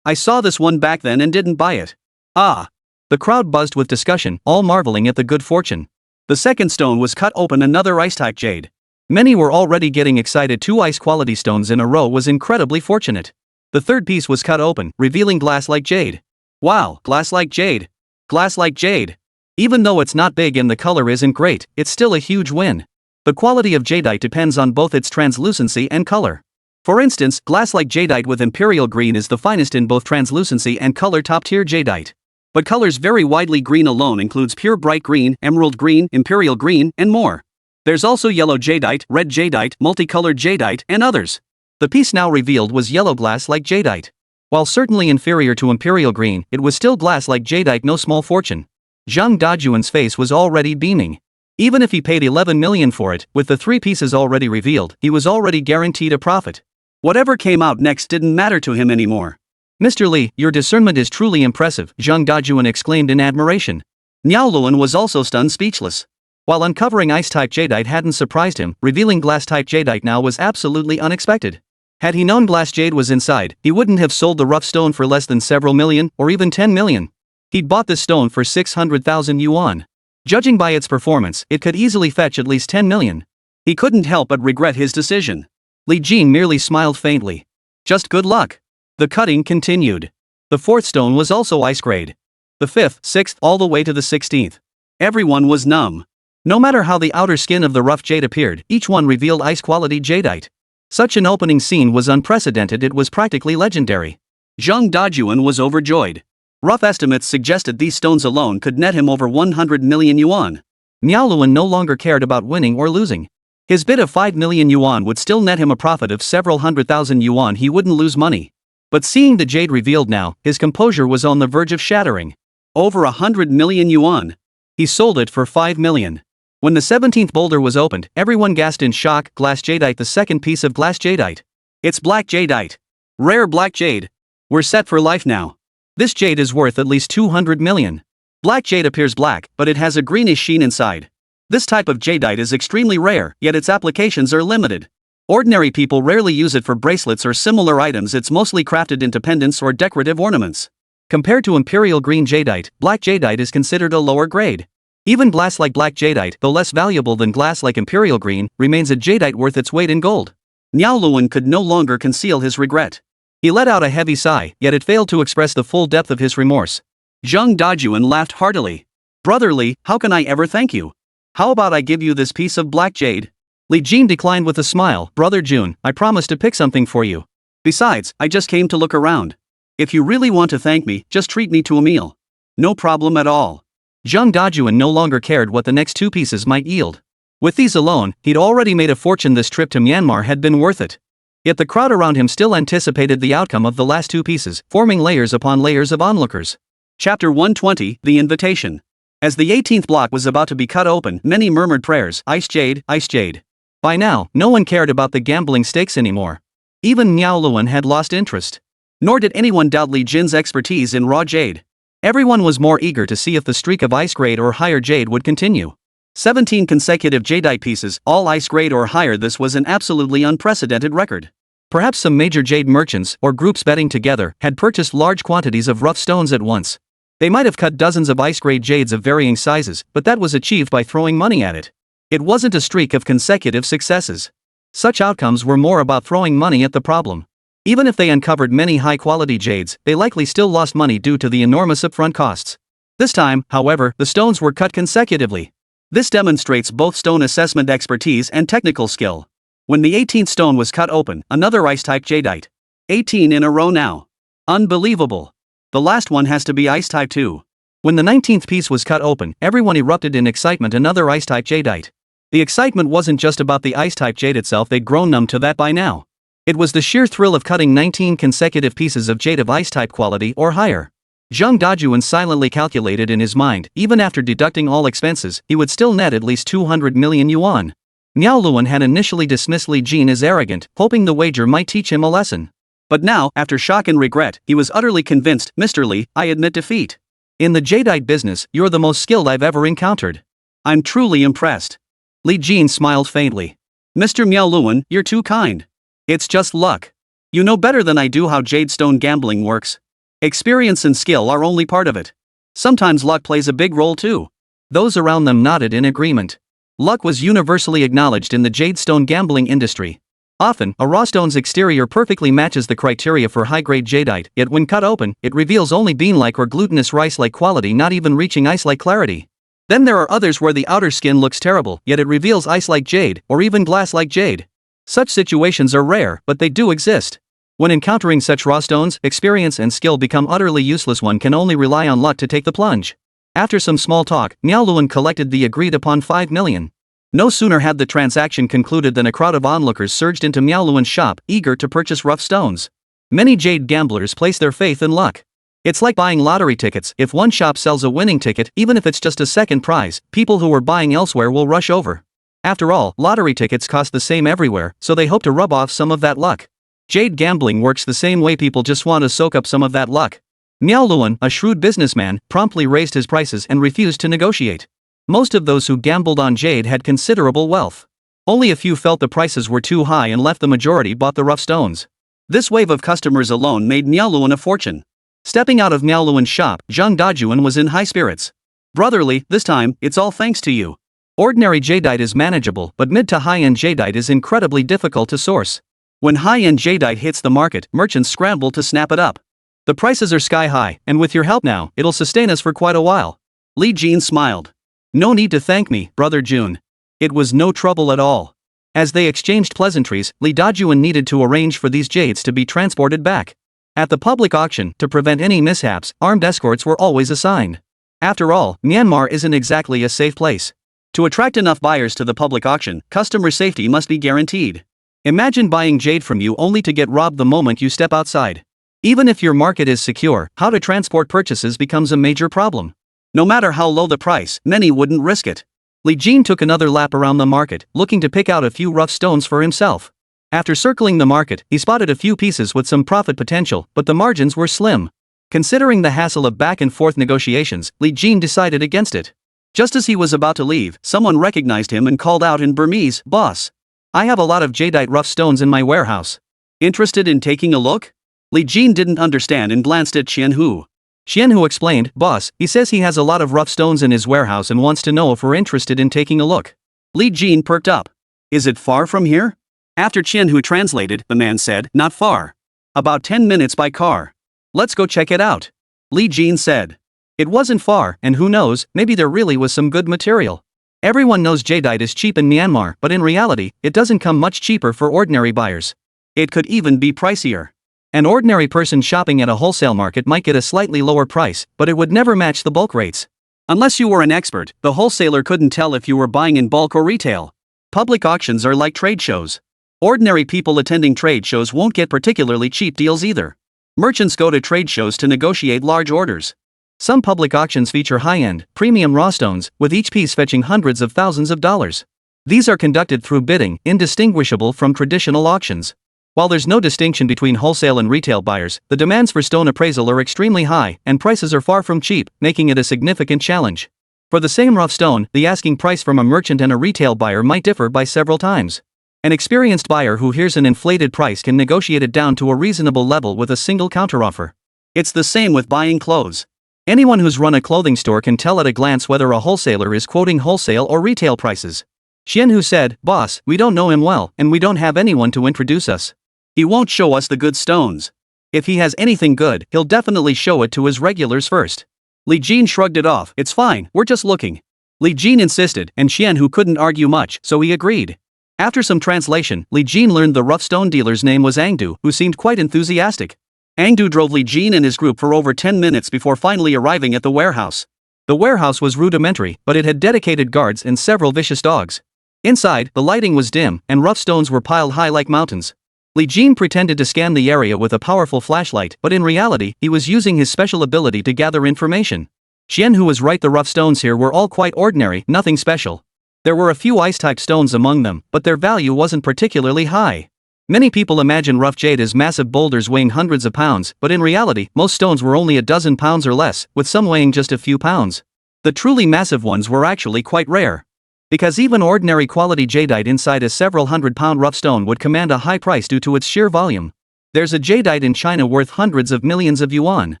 I saw this one back then and didn't buy it. Ah! The crowd buzzed with discussion, all marveling at the good fortune. The second stone was cut open, another ice-type jade. Many were already getting excited. 2 ice-quality stones in a row was incredibly fortunate. The third piece was cut open, revealing glass-like jade. Wow, glass-like jade. Glass-like jade. Even though it's not big and the color isn't great, it's still a huge win. The quality of jadeite depends on both its translucency and color. For instance, glass-like jadeite with imperial green is the finest in both translucency and color. Top-tier jadeite. But colors vary widely. Green alone includes pure bright green, emerald green, imperial green, and more. There's also yellow jadeite, red jadeite, multicolored jadeite, and others. The piece now revealed was yellow glass-like jadeite. While certainly inferior to imperial green, it was still glass-like jadeite, no small fortune. Zhang Dajuan's face was already beaming. Even if he paid 11 million for it, with the 3 pieces already revealed, he was already guaranteed a profit. Whatever came out next didn't matter to him anymore. Mr. Li, your discernment is truly impressive, Zhang Dajuan exclaimed in admiration. Miao Luan was also stunned, speechless. While uncovering ice-type jadeite hadn't surprised him, revealing glass-type jadeite now was absolutely unexpected. Had he known glass jade was inside, he wouldn't have sold the rough stone for less than several million, or even 10 million. He'd bought this stone for 600,000 yuan. Judging by its performance, it could easily fetch at least 10 million. He couldn't help but regret his decision. Li Jin merely smiled faintly. Just good luck. The cutting continued. The 4th stone was also ice grade. The 5th, 6th, all the way to the 16th. Everyone was numb. No matter how the outer skin of the rough jade appeared, each one revealed ice-quality jadeite. Such an opening scene was unprecedented, it was practically legendary. Zhang Dajuan was overjoyed. Rough estimates suggested these stones alone could net him over 100 million yuan. Miaoluan no longer cared about winning or losing. His bid of 5 million yuan would still net him a profit of several 100,000 yuan. He wouldn't lose money. But seeing the jade revealed now, his composure was on the verge of shattering. Over 100 million yuan. He sold it for 5 million. When the 17th boulder was opened, everyone gasped in shock. Glass jadeite, the second piece of glass jadeite. It's black jadeite. Rare black jade. We're set for life now. This jade is worth at least 200 million. Black jade appears black, but it has a greenish sheen inside. This type of jadeite is extremely rare, yet its applications are limited. Ordinary people rarely use it for bracelets or similar items. It's mostly crafted into pendants or decorative ornaments. Compared to imperial green jadeite, black jadeite is considered a lower grade. Even glass like black jadeite, though less valuable than glass like imperial green, remains a jadeite worth its weight in gold. Miaoluan could no longer conceal his regret. He let out a heavy sigh, yet it failed to express the full depth of his remorse. Zhang Dajuan laughed heartily. Brother Li, how can I ever thank you? How about I give you this piece of black jade? Li Jin declined with a smile. Brother Jun, I promised to pick something for you. Besides, I just came to look around. If you really want to thank me, just treat me to a meal. No problem at all. Zhang Dajuan no longer cared what the next two pieces might yield. With these alone, he'd already made a fortune. This trip to Myanmar had been worth it. Yet the crowd around him still anticipated the outcome of the last two pieces, forming layers upon layers of onlookers. Chapter 120, The Invitation. As the 18th block was about to be cut open, many murmured prayers, ice jade, ice jade. By now, no one cared about the gambling stakes anymore. Even Miaoluan had lost interest. Nor did anyone doubt Li Jin's expertise in raw jade. Everyone was more eager to see if the streak of ice grade or higher jade would continue. 17 consecutive jadeite pieces, all ice grade or higher. This was an absolutely unprecedented record. Perhaps some major jade merchants, or groups betting together, had purchased large quantities of rough stones at once. They might have cut dozens of ice-grade jades of varying sizes, but that was achieved by throwing money at it. It wasn't a streak of consecutive successes. Such outcomes were more about throwing money at the problem. Even if they uncovered many high-quality jades, they likely still lost money due to the enormous upfront costs. This time, however, the stones were cut consecutively. This demonstrates both stone assessment expertise and technical skill. When the 18th stone was cut open, another ice-type jadeite. 18 in a row now. Unbelievable. The last one has to be ice-type too. When the 19th piece was cut open, everyone erupted in excitement. Another ice-type jadeite. The excitement wasn't just about the ice-type jade itself, they'd grown numb to that by now. It was the sheer thrill of cutting 19 consecutive pieces of jade of ice-type quality or higher. Zhang Dajuan silently calculated in his mind, even after deducting all expenses, he would still net at least 200 million yuan. Miaoluan had initially dismissed Li Jin as arrogant, hoping the wager might teach him a lesson. But now, after shock and regret, he was utterly convinced. Mr. Li, I admit defeat. In the jadeite business, you're the most skilled I've ever encountered. I'm truly impressed. Li Jin smiled faintly. Mr. Miaoluan, you're too kind. It's just luck. You know better than I do how jade stone gambling works. Experience and skill are only part of it. Sometimes luck plays a big role too. Those around them nodded in agreement. Luck was universally acknowledged in the jade stone gambling industry. Often, a raw stone's exterior perfectly matches the criteria for high-grade jadeite, yet when cut open, it reveals only bean-like or glutinous rice-like quality, not even reaching ice-like clarity. Then there are others where the outer skin looks terrible, yet it reveals ice-like jade, or even glass-like jade. Such situations are rare, but they do exist. When encountering such raw stones, experience and skill become utterly useless. One can only rely on luck to take the plunge. After some small talk, Miaoluan collected the agreed-upon 5 million. No sooner had the transaction concluded than a crowd of onlookers surged into Miaoluan's shop, eager to purchase rough stones. Many jade gamblers place their faith in luck. It's like buying lottery tickets. If one shop sells a winning ticket, even if it's just a second prize, people who were buying elsewhere will rush over. After all, lottery tickets cost the same everywhere, so they hope to rub off some of that luck. Jade gambling works the same way, people just want to soak up some of that luck. Miaoluan, a shrewd businessman, promptly raised his prices and refused to negotiate. Most of those who gambled on jade had considerable wealth. Only a few felt the prices were too high and left. The majority bought the rough stones. This wave of customers alone made Miaoluan a fortune. Stepping out of Miaoluan's shop, Zhang Dajuan was in high spirits. Brother Li, this time, it's all thanks to you. Ordinary jadeite is manageable, but mid to high-end jadeite is incredibly difficult to source. When high-end jadeite hits the market, merchants scramble to snap it up. The prices are sky high, and with your help now, it'll sustain us for quite a while. Li Jin smiled. No need to thank me, brother Jun. It was no trouble at all. As they exchanged pleasantries, Lee Dajuan needed to arrange for these jades to be transported back. At the public auction, to prevent any mishaps, armed escorts were always assigned. After all, Myanmar isn't exactly a safe place. To attract enough buyers to the public auction, customer safety must be guaranteed. Imagine buying jade from you only to get robbed the moment you step outside. Even if your market is secure, how to transport purchases becomes a major problem. No matter how low the price, many wouldn't risk it. Li Jin took another lap around the market, looking to pick out a few rough stones for himself. After circling the market, he spotted a few pieces with some profit potential, but the margins were slim. Considering the hassle of back-and-forth negotiations, Li Jin decided against it. Just as he was about to leave, someone recognized him and called out in Burmese, "Boss, I have a lot of jadeite rough stones in my warehouse. Interested in taking a look?" Li Jin didn't understand and glanced at Qian Hu. Qian Hu explained, "Boss, he says he has a lot of rough stones in his warehouse and wants to know if we're interested in taking a look." Li Jin perked up. "Is it far from here?" After Qian Hu translated, the man said, "Not far. About 10 minutes by car. Let's go check it out." Li Jin said. It wasn't far, and who knows, maybe there really was some good material. Everyone knows jadeite is cheap in Myanmar, but in reality, it doesn't come much cheaper for ordinary buyers. It could even be pricier. An ordinary person shopping at a wholesale market might get a slightly lower price, but it would never match the bulk rates. Unless you were an expert, the wholesaler couldn't tell if you were buying in bulk or retail. Public auctions are like trade shows. Ordinary people attending trade shows won't get particularly cheap deals either. Merchants go to trade shows to negotiate large orders. Some public auctions feature high-end, premium raw stones, with each piece fetching hundreds of thousands of dollars. These are conducted through bidding, indistinguishable from traditional auctions. While there's no distinction between wholesale and retail buyers, the demands for stone appraisal are extremely high, and prices are far from cheap, making it a significant challenge. For the same rough stone, the asking price from a merchant and a retail buyer might differ by several times. An experienced buyer who hears an inflated price can negotiate it down to a reasonable level with a single counteroffer. It's the same with buying clothes. Anyone who's run a clothing store can tell at a glance whether a wholesaler is quoting wholesale or retail prices. Qian Hu said, "Boss, we don't know him well, and we don't have anyone to introduce us. He won't show us the good stones. If he has anything good, he'll definitely show it to his regulars first." Li Jin shrugged it off. "It's fine, we're just looking." Li Jin insisted, and Qian Hu couldn't argue much, so he agreed. After some translation, Li Jin learned the rough stone dealer's name was Angdu, who seemed quite enthusiastic. Angdu drove Li Jin and his group for over 10 minutes before finally arriving at the warehouse. The warehouse was rudimentary, but it had dedicated guards and several vicious dogs. Inside, the lighting was dim, and rough stones were piled high like mountains. Li Jin pretended to scan the area with a powerful flashlight, but in reality, he was using his special ability to gather information. Qian Hu was right, the rough stones here were all quite ordinary, nothing special. There were a few ice-type stones among them, but their value wasn't particularly high. Many people imagine rough jade as massive boulders weighing hundreds of pounds, but in reality, most stones were only a dozen pounds or less, with some weighing just a few pounds. The truly massive ones were actually quite rare. Because even ordinary quality jadeite inside a several hundred-pound rough stone would command a high price due to its sheer volume. There's a jadeite in China worth hundreds of millions of yuan.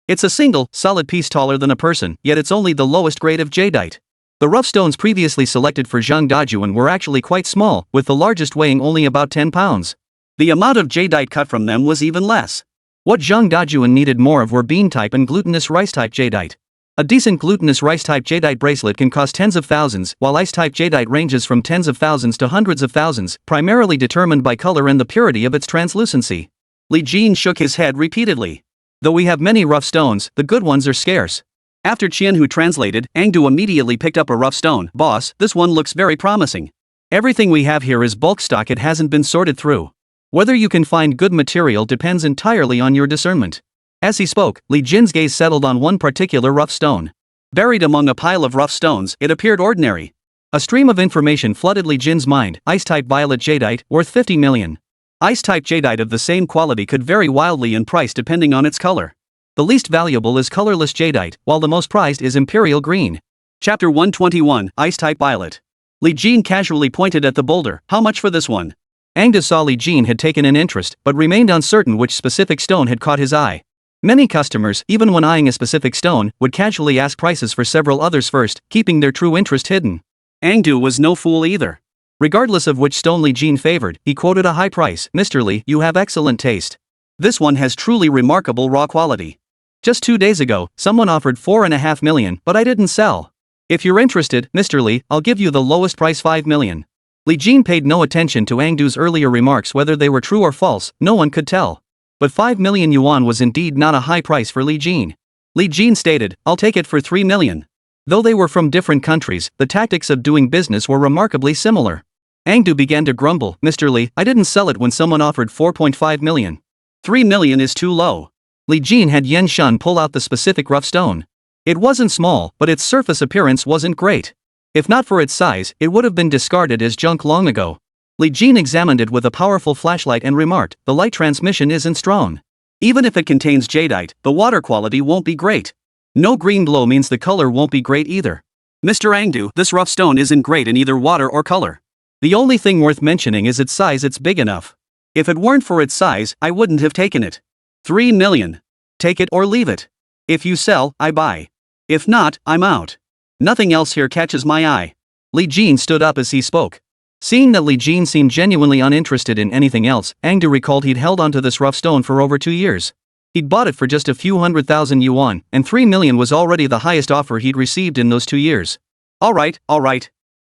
It's a single, solid piece taller than a person, yet it's only the lowest grade of jadeite. The rough stones previously selected for Zhang Dajuan were actually quite small, with the largest weighing only about 10 pounds. The amount of jadeite cut from them was even less. What Zhang Dajuan needed more of were bean-type and glutinous rice-type jadeite. A decent glutinous rice-type jadeite bracelet can cost tens of thousands, while ice-type jadeite ranges from tens of thousands to hundreds of thousands, primarily determined by color and the purity of its translucency. Li Jin shook his head repeatedly. Though we have many rough stones, the good ones are scarce. After Qian Hu translated, Angdu immediately picked up a rough stone. "Boss, this one looks very promising. Everything we have here is bulk stock, it hasn't been sorted through. Whether you can find good material depends entirely on your discernment." As he spoke, Li Jin's gaze settled on one particular rough stone. Buried among a pile of rough stones, it appeared ordinary. A stream of information flooded Li Jin's mind. Ice-type violet jadeite, worth 50 million. Ice-type jadeite of the same quality could vary wildly in price depending on its color. The least valuable is colorless jadeite, while the most prized is imperial green. Chapter 121, Ice-type violet. Li Jin casually pointed at the boulder. "How much for this one?" Angda saw Li Jin had taken an interest, but remained uncertain which specific stone had caught his eye. Many customers, even when eyeing a specific stone, would casually ask prices for several others first, keeping their true interest hidden. Angdu was no fool either. Regardless of which stone Li Jin favored, he quoted a high price. "Mr. Li, you have excellent taste. This one has truly remarkable raw quality. Just 2 days ago, someone offered 4.5 million, but I didn't sell. If you're interested, Mr. Lee, I'll give you the lowest price 5 million. Li Jin paid no attention to Angdu's earlier remarks whether they were true or false, no one could tell. But 5 million yuan was indeed not a high price for Li Jin. Li Jin stated, I'll take it for 3 million. Though they were from different countries, the tactics of doing business were remarkably similar. Angdu began to grumble, Mr. Lee, I didn't sell it when someone offered 4.5 million. 3 million is too low. Li Jin had Yen Shun pull out the specific rough stone. It wasn't small, but its surface appearance wasn't great. If not for its size, it would have been discarded as junk long ago. Li Jin examined it with a powerful flashlight and remarked, the light transmission isn't strong. Even if it contains jadeite, the water quality won't be great. No green glow means the color won't be great either. Mr. Angdu, this rough stone isn't great in either water or color. The only thing worth mentioning is its size. It's big enough. If it weren't for its size, I wouldn't have taken it. 3 million. Take it or leave it. If you sell, I buy. If not, I'm out. Nothing else here catches my eye. Li Jin stood up as he spoke. Seeing that Li Jin seemed genuinely uninterested in anything else, Angdu recalled he'd held onto this rough stone for over 2 years. He'd bought it for just a few 100,000 yuan, and 3 million was already the highest offer he'd received in those 2 years. Alright.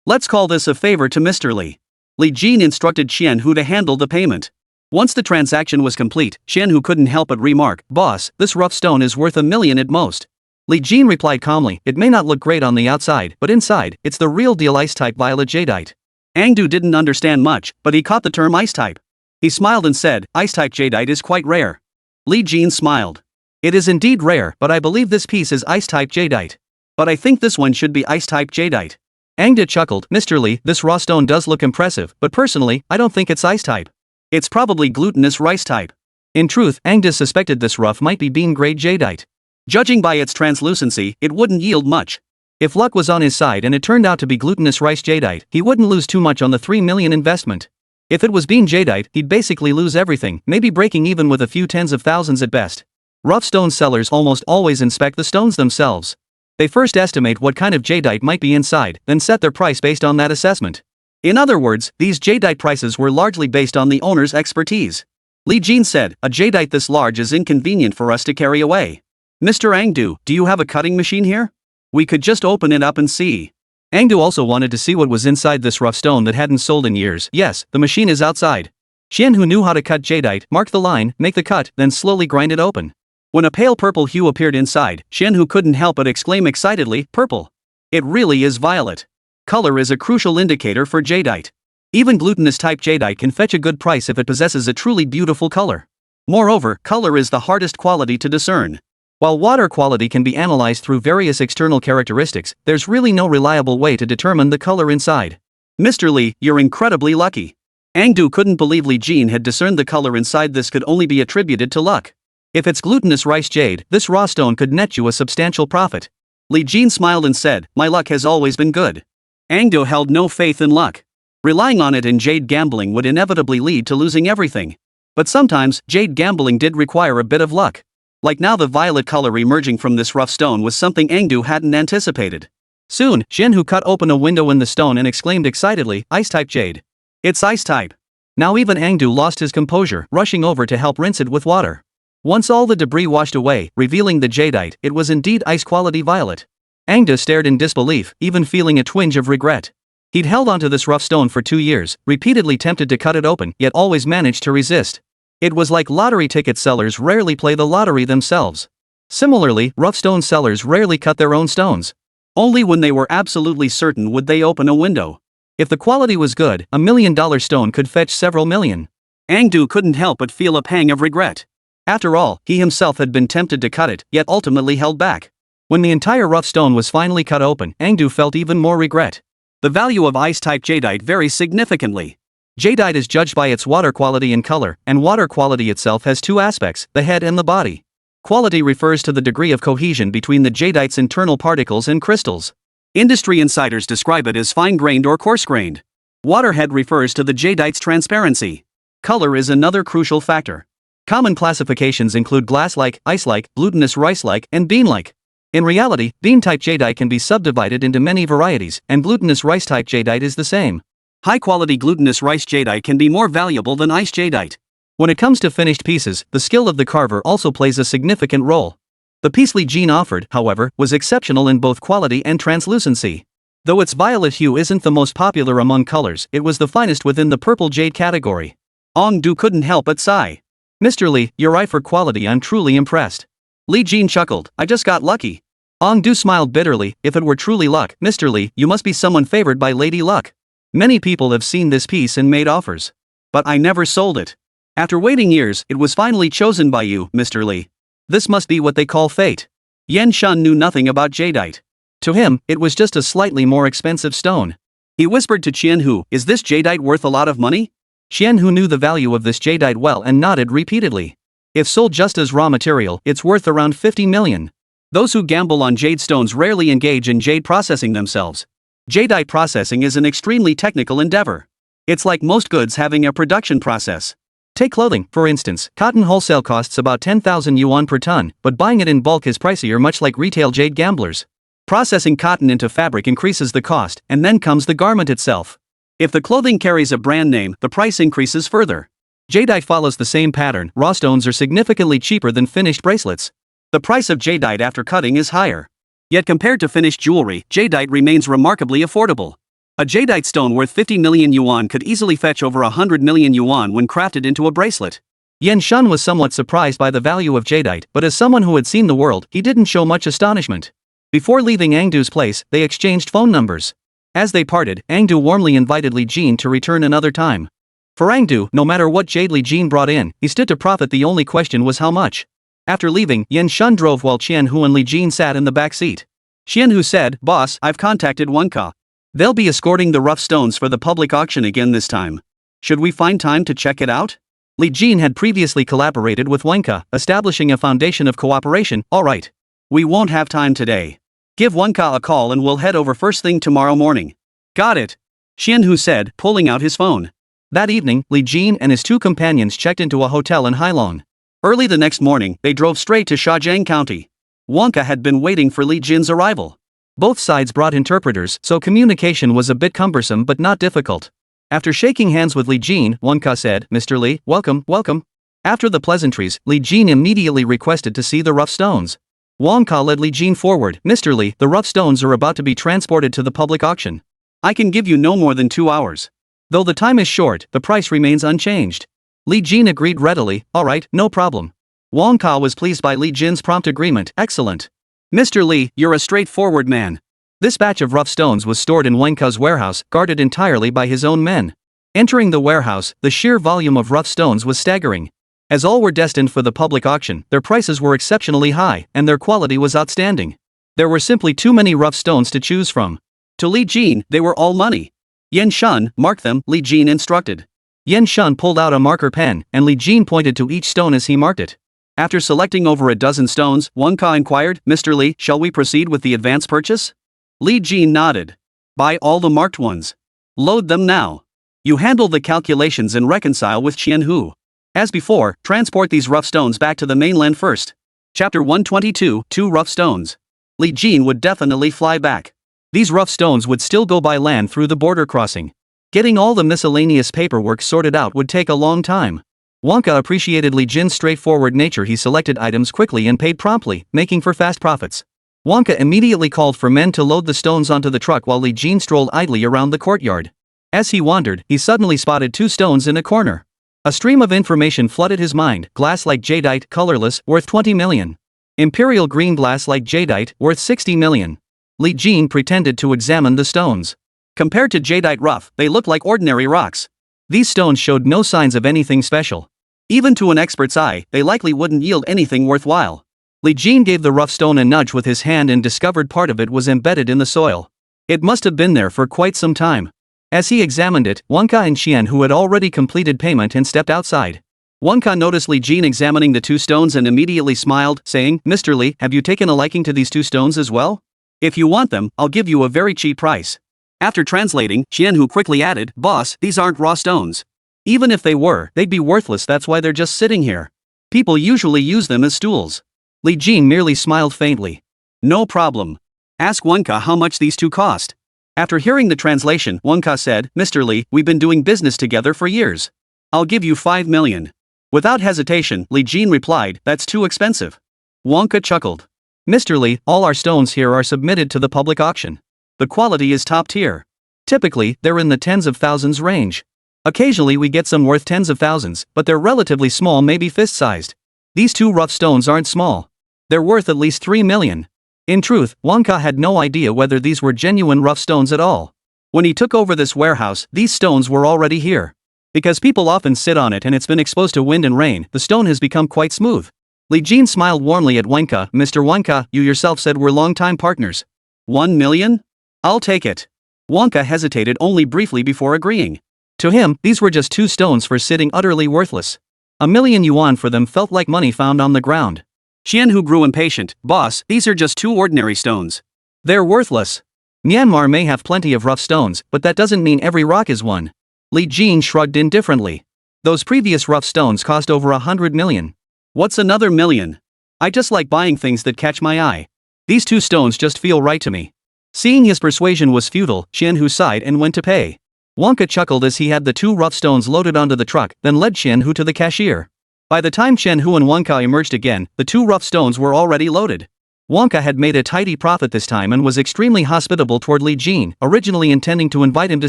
Let's call this a favor to Mr. Li. Li Jin instructed Qianhu to handle the payment. Once the transaction was complete, Qianhu couldn't help but remark, Boss, this rough stone is worth 1 million at most. Li Jin replied calmly, it may not look great on the outside, but inside, it's the real deal ice-type violet jadeite. Angdu didn't understand much, but he caught the term ice-type. He smiled and said, ice-type jadeite is quite rare. Li Jin smiled. It is indeed rare, but I believe this piece is ice-type jadeite. But I think this one should be ice-type jadeite. Angdu chuckled, Mr. Li, this raw stone does look impressive, but personally, I don't think it's ice-type. It's probably glutinous rice-type. In truth, Angdu suspected this rough might be bean-grade jadeite. Judging by its translucency, it wouldn't yield much. If luck was on his side and it turned out to be glutinous rice jadeite, he wouldn't lose too much on the 3 million investment. If it was bean jadeite, he'd basically lose everything, maybe breaking even with a few tens of thousands at best. Rough stone sellers almost always inspect the stones themselves. They first estimate what kind of jadeite might be inside, then set their price based on that assessment. In other words, these jadeite prices were largely based on the owner's expertise. Li Jin said, a jadeite this large is inconvenient for us to carry away. Mr. Angdu, do you have a cutting machine here? We could just open it up and see. Angdu also wanted to see what was inside this rough stone that hadn't sold in years. Yes, the machine is outside. Qianhu knew how to cut jadeite, mark the line, make the cut, then slowly grind it open. When a pale purple hue appeared inside, Qianhu couldn't help but exclaim excitedly, purple. It really is violet. Color is a crucial indicator for jadeite. Even glutinous type jadeite can fetch a good price if it possesses a truly beautiful color. Moreover, color is the hardest quality to discern. While water quality can be analyzed through various external characteristics, there's really no reliable way to determine the color inside. Mr. Li, you're incredibly lucky. Angdu couldn't believe Li Jin had discerned the color inside. This could only be attributed to luck. If it's glutinous rice jade, this raw stone could net you a substantial profit. Li Jin smiled and said, my luck has always been good. Angdu held no faith in luck. Relying on it in jade gambling would inevitably lead to losing everything. But sometimes, jade gambling did require a bit of luck. Like now, the violet color emerging from this rough stone was something Angdu hadn't anticipated. Soon, Qianhu cut open a window in the stone and exclaimed excitedly, ice-type jade. It's ice-type. Now even Angdu lost his composure, rushing over to help rinse it with water. Once all the debris washed away, revealing the jadeite, it was indeed ice-quality violet. Angdu stared in disbelief, even feeling a twinge of regret. He'd held onto this rough stone for 2 years, repeatedly tempted to cut it open, yet always managed to resist. It was like lottery ticket sellers rarely play the lottery themselves. Similarly, rough stone sellers rarely cut their own stones. Only when they were absolutely certain would they open a window. If the quality was good, $1 million stone could fetch several million. Angdu couldn't help but feel a pang of regret. After all, he himself had been tempted to cut it, yet ultimately held back. When the entire rough stone was finally cut open, Angdu felt even more regret. The value of ice-type jadeite varies significantly. Jadeite is judged by its water quality and color, and water quality itself has two aspects, the head and the body. Quality refers to the degree of cohesion between the jadeite's internal particles and crystals. Industry insiders describe it as fine-grained or coarse-grained. Waterhead refers to the jadeite's transparency. Color is another crucial factor. Common classifications include glass-like, ice-like, glutinous rice-like, and bean-like. In reality, bean-type jadeite can be subdivided into many varieties, and glutinous rice-type jadeite is the same. High-quality glutinous rice jadeite can be more valuable than ice jadeite. When it comes to finished pieces, the skill of the carver also plays a significant role. The piece Li Jin offered, however, was exceptional in both quality and translucency. Though its violet hue isn't the most popular among colors, it was the finest within the purple jade category. Ong Du couldn't help but sigh. Mr. Li, your eye for quality, I'm truly impressed. Li Jin chuckled, I just got lucky. Ong Du smiled bitterly, if it were truly luck, Mr. Li, you must be someone favored by Lady Luck. Many people have seen this piece and made offers. But I never sold it. After waiting years, it was finally chosen by you, Mr. Li. This must be what they call fate. Yan Shun knew nothing about jadeite. To him, it was just a slightly more expensive stone. He whispered to Qianhu, is this jadeite worth a lot of money? Qianhu knew the value of this jadeite well and nodded repeatedly. If sold just as raw material, it's worth around 50 million. Those who gamble on jade stones rarely engage in jade processing themselves. Jadeite processing is an extremely technical endeavor. It's like most goods having a production process. Take clothing, for instance. Cotton wholesale costs about 10,000 yuan per ton, but buying it in bulk is pricier, much like retail jade gamblers. Processing cotton into fabric increases the cost, and then comes the garment itself. If the clothing carries a brand name, the price increases further. Jadeite follows the same pattern. Raw stones are significantly cheaper than finished bracelets. The price of jadeite after cutting is higher. Yet compared to finished jewelry, jadeite remains remarkably affordable. A jadeite stone worth 50 million yuan could easily fetch over 100 million yuan when crafted into a bracelet. Yan Shun was somewhat surprised by the value of jadeite, but as someone who had seen the world, he didn't show much astonishment. Before leaving Angdu's place, they exchanged phone numbers. As they parted, Angdu warmly invited Li Jin to return another time. For Angdu, no matter what jade Li Jin brought in, he stood to profit. The only question was how much. After leaving, Yan Shun drove while Qianhu and Li Jin sat in the back seat. Qianhu said, Boss, I've contacted Wenka. They'll be escorting the rough stones for the public auction again this time. Should we find time to check it out? Li Jin had previously collaborated with Wenka, establishing a foundation of cooperation. Alright. We won't have time today. Give Wenka a call and we'll head over first thing tomorrow morning. Got it. Qianhu said, pulling out his phone. That evening, Li Jin and his two companions checked into a hotel in Hailong. Early the next morning, they drove straight to Shajiang County. Wenka had been waiting for Li Jin's arrival. Both sides brought interpreters, so communication was a bit cumbersome but not difficult. After shaking hands with Li Jin, Wenka said, Mr. Li, welcome, welcome. After the pleasantries, Li Jin immediately requested to see the rough stones. Wenka led Li Jin forward. Mr. Li, the rough stones are about to be transported to the public auction. I can give you no more than 2 hours. Though the time is short, the price remains unchanged. Li Jin agreed readily. Alright, no problem. Wenka was pleased by Li Jin's prompt agreement. Excellent. Mr. Li, you're a straightforward man. This batch of rough stones was stored in Wenka's warehouse, guarded entirely by his own men. Entering the warehouse, the sheer volume of rough stones was staggering. As all were destined for the public auction, their prices were exceptionally high, and their quality was outstanding. There were simply too many rough stones to choose from. To Li Jin, they were all money. Yan Shun, mark them, Li Jin instructed. Yan Shun pulled out a marker pen, and Li Jin pointed to each stone as he marked it. After selecting over a dozen stones, Wenka inquired, Mr. Li, shall we proceed with the advance purchase? Li Jin nodded. Buy all the marked ones. Load them now. You handle the calculations and reconcile with Qianhu. As before, transport these rough stones back to the mainland first. Chapter 122, 2 rough stones. Li Jin would definitely fly back. These rough stones would still go by land through the border crossing. Getting all the miscellaneous paperwork sorted out would take a long time. Wenka appreciated Li Jin's straightforward nature. He selected items quickly and paid promptly, making for fast profits. Wenka immediately called for men to load the stones onto the truck while Li Jin strolled idly around the courtyard. As he wandered, he suddenly spotted 2 stones in a corner. A stream of information flooded his mind. Glass like jadeite, colorless, worth 20 million. Imperial green glass like jadeite, worth 60 million. Li Jin pretended to examine the stones. Compared to jadeite rough, they looked like ordinary rocks. These stones showed no signs of anything special. Even to an expert's eye, they likely wouldn't yield anything worthwhile. Li Jin gave the rough stone a nudge with his hand and discovered part of it was embedded in the soil. It must have been there for quite some time. As he examined it, Wenka and Qianhu had already completed payment and stepped outside. Wenka noticed Li Jin examining the 2 stones and immediately smiled, saying, Mr. Li, have you taken a liking to these 2 stones as well? If you want them, I'll give you a very cheap price. After translating, Qianhu quickly added, Boss, these aren't raw stones. Even if they were, they'd be worthless. That's why they're just sitting here. People usually use them as stools. Li Jin merely smiled faintly. No problem. Ask Wenka how much these 2 cost. After hearing the translation, Wenka said, Mr. Li, we've been doing business together for years. I'll give you 5 million. Without hesitation, Li Jin replied, that's too expensive. Wenka chuckled. Mr. Lee, all our stones here are submitted to the public auction. The quality is top tier. Typically, they're in the tens of thousands range. Occasionally we get some worth tens of thousands, but they're relatively small, maybe fist-sized. These two rough stones aren't small. They're worth at least 3 million. In truth, Wonka had no idea whether these were genuine rough stones at all. When he took over this warehouse, these stones were already here. Because people often sit on it and it's been exposed to wind and rain, the stone has become quite smooth. Lee Jin smiled warmly at Wonka. Mr. Wonka, you yourself said we're longtime partners. 1 million? I'll take it. Wonka hesitated only briefly before agreeing. To him, these were just two stones for sitting utterly worthless. 1 million yuan for them felt like money found on the ground. Xianhu grew impatient. Boss, these are just two ordinary stones. They're worthless. Myanmar may have plenty of rough stones, but that doesn't mean every rock is one. Li Jin shrugged indifferently. Those previous rough stones cost over 100 million. What's another million? I just like buying things that catch my eye. These two stones just feel right to me. Seeing his persuasion was futile, Xianhu sighed and went to pay. Wonka chuckled as he had the two rough stones loaded onto the truck, then led Xianhu to the cashier. By the time Xianhu and Wonka emerged again, the two rough stones were already loaded. Wonka had made a tidy profit this time and was extremely hospitable toward Li Jin, originally intending to invite him to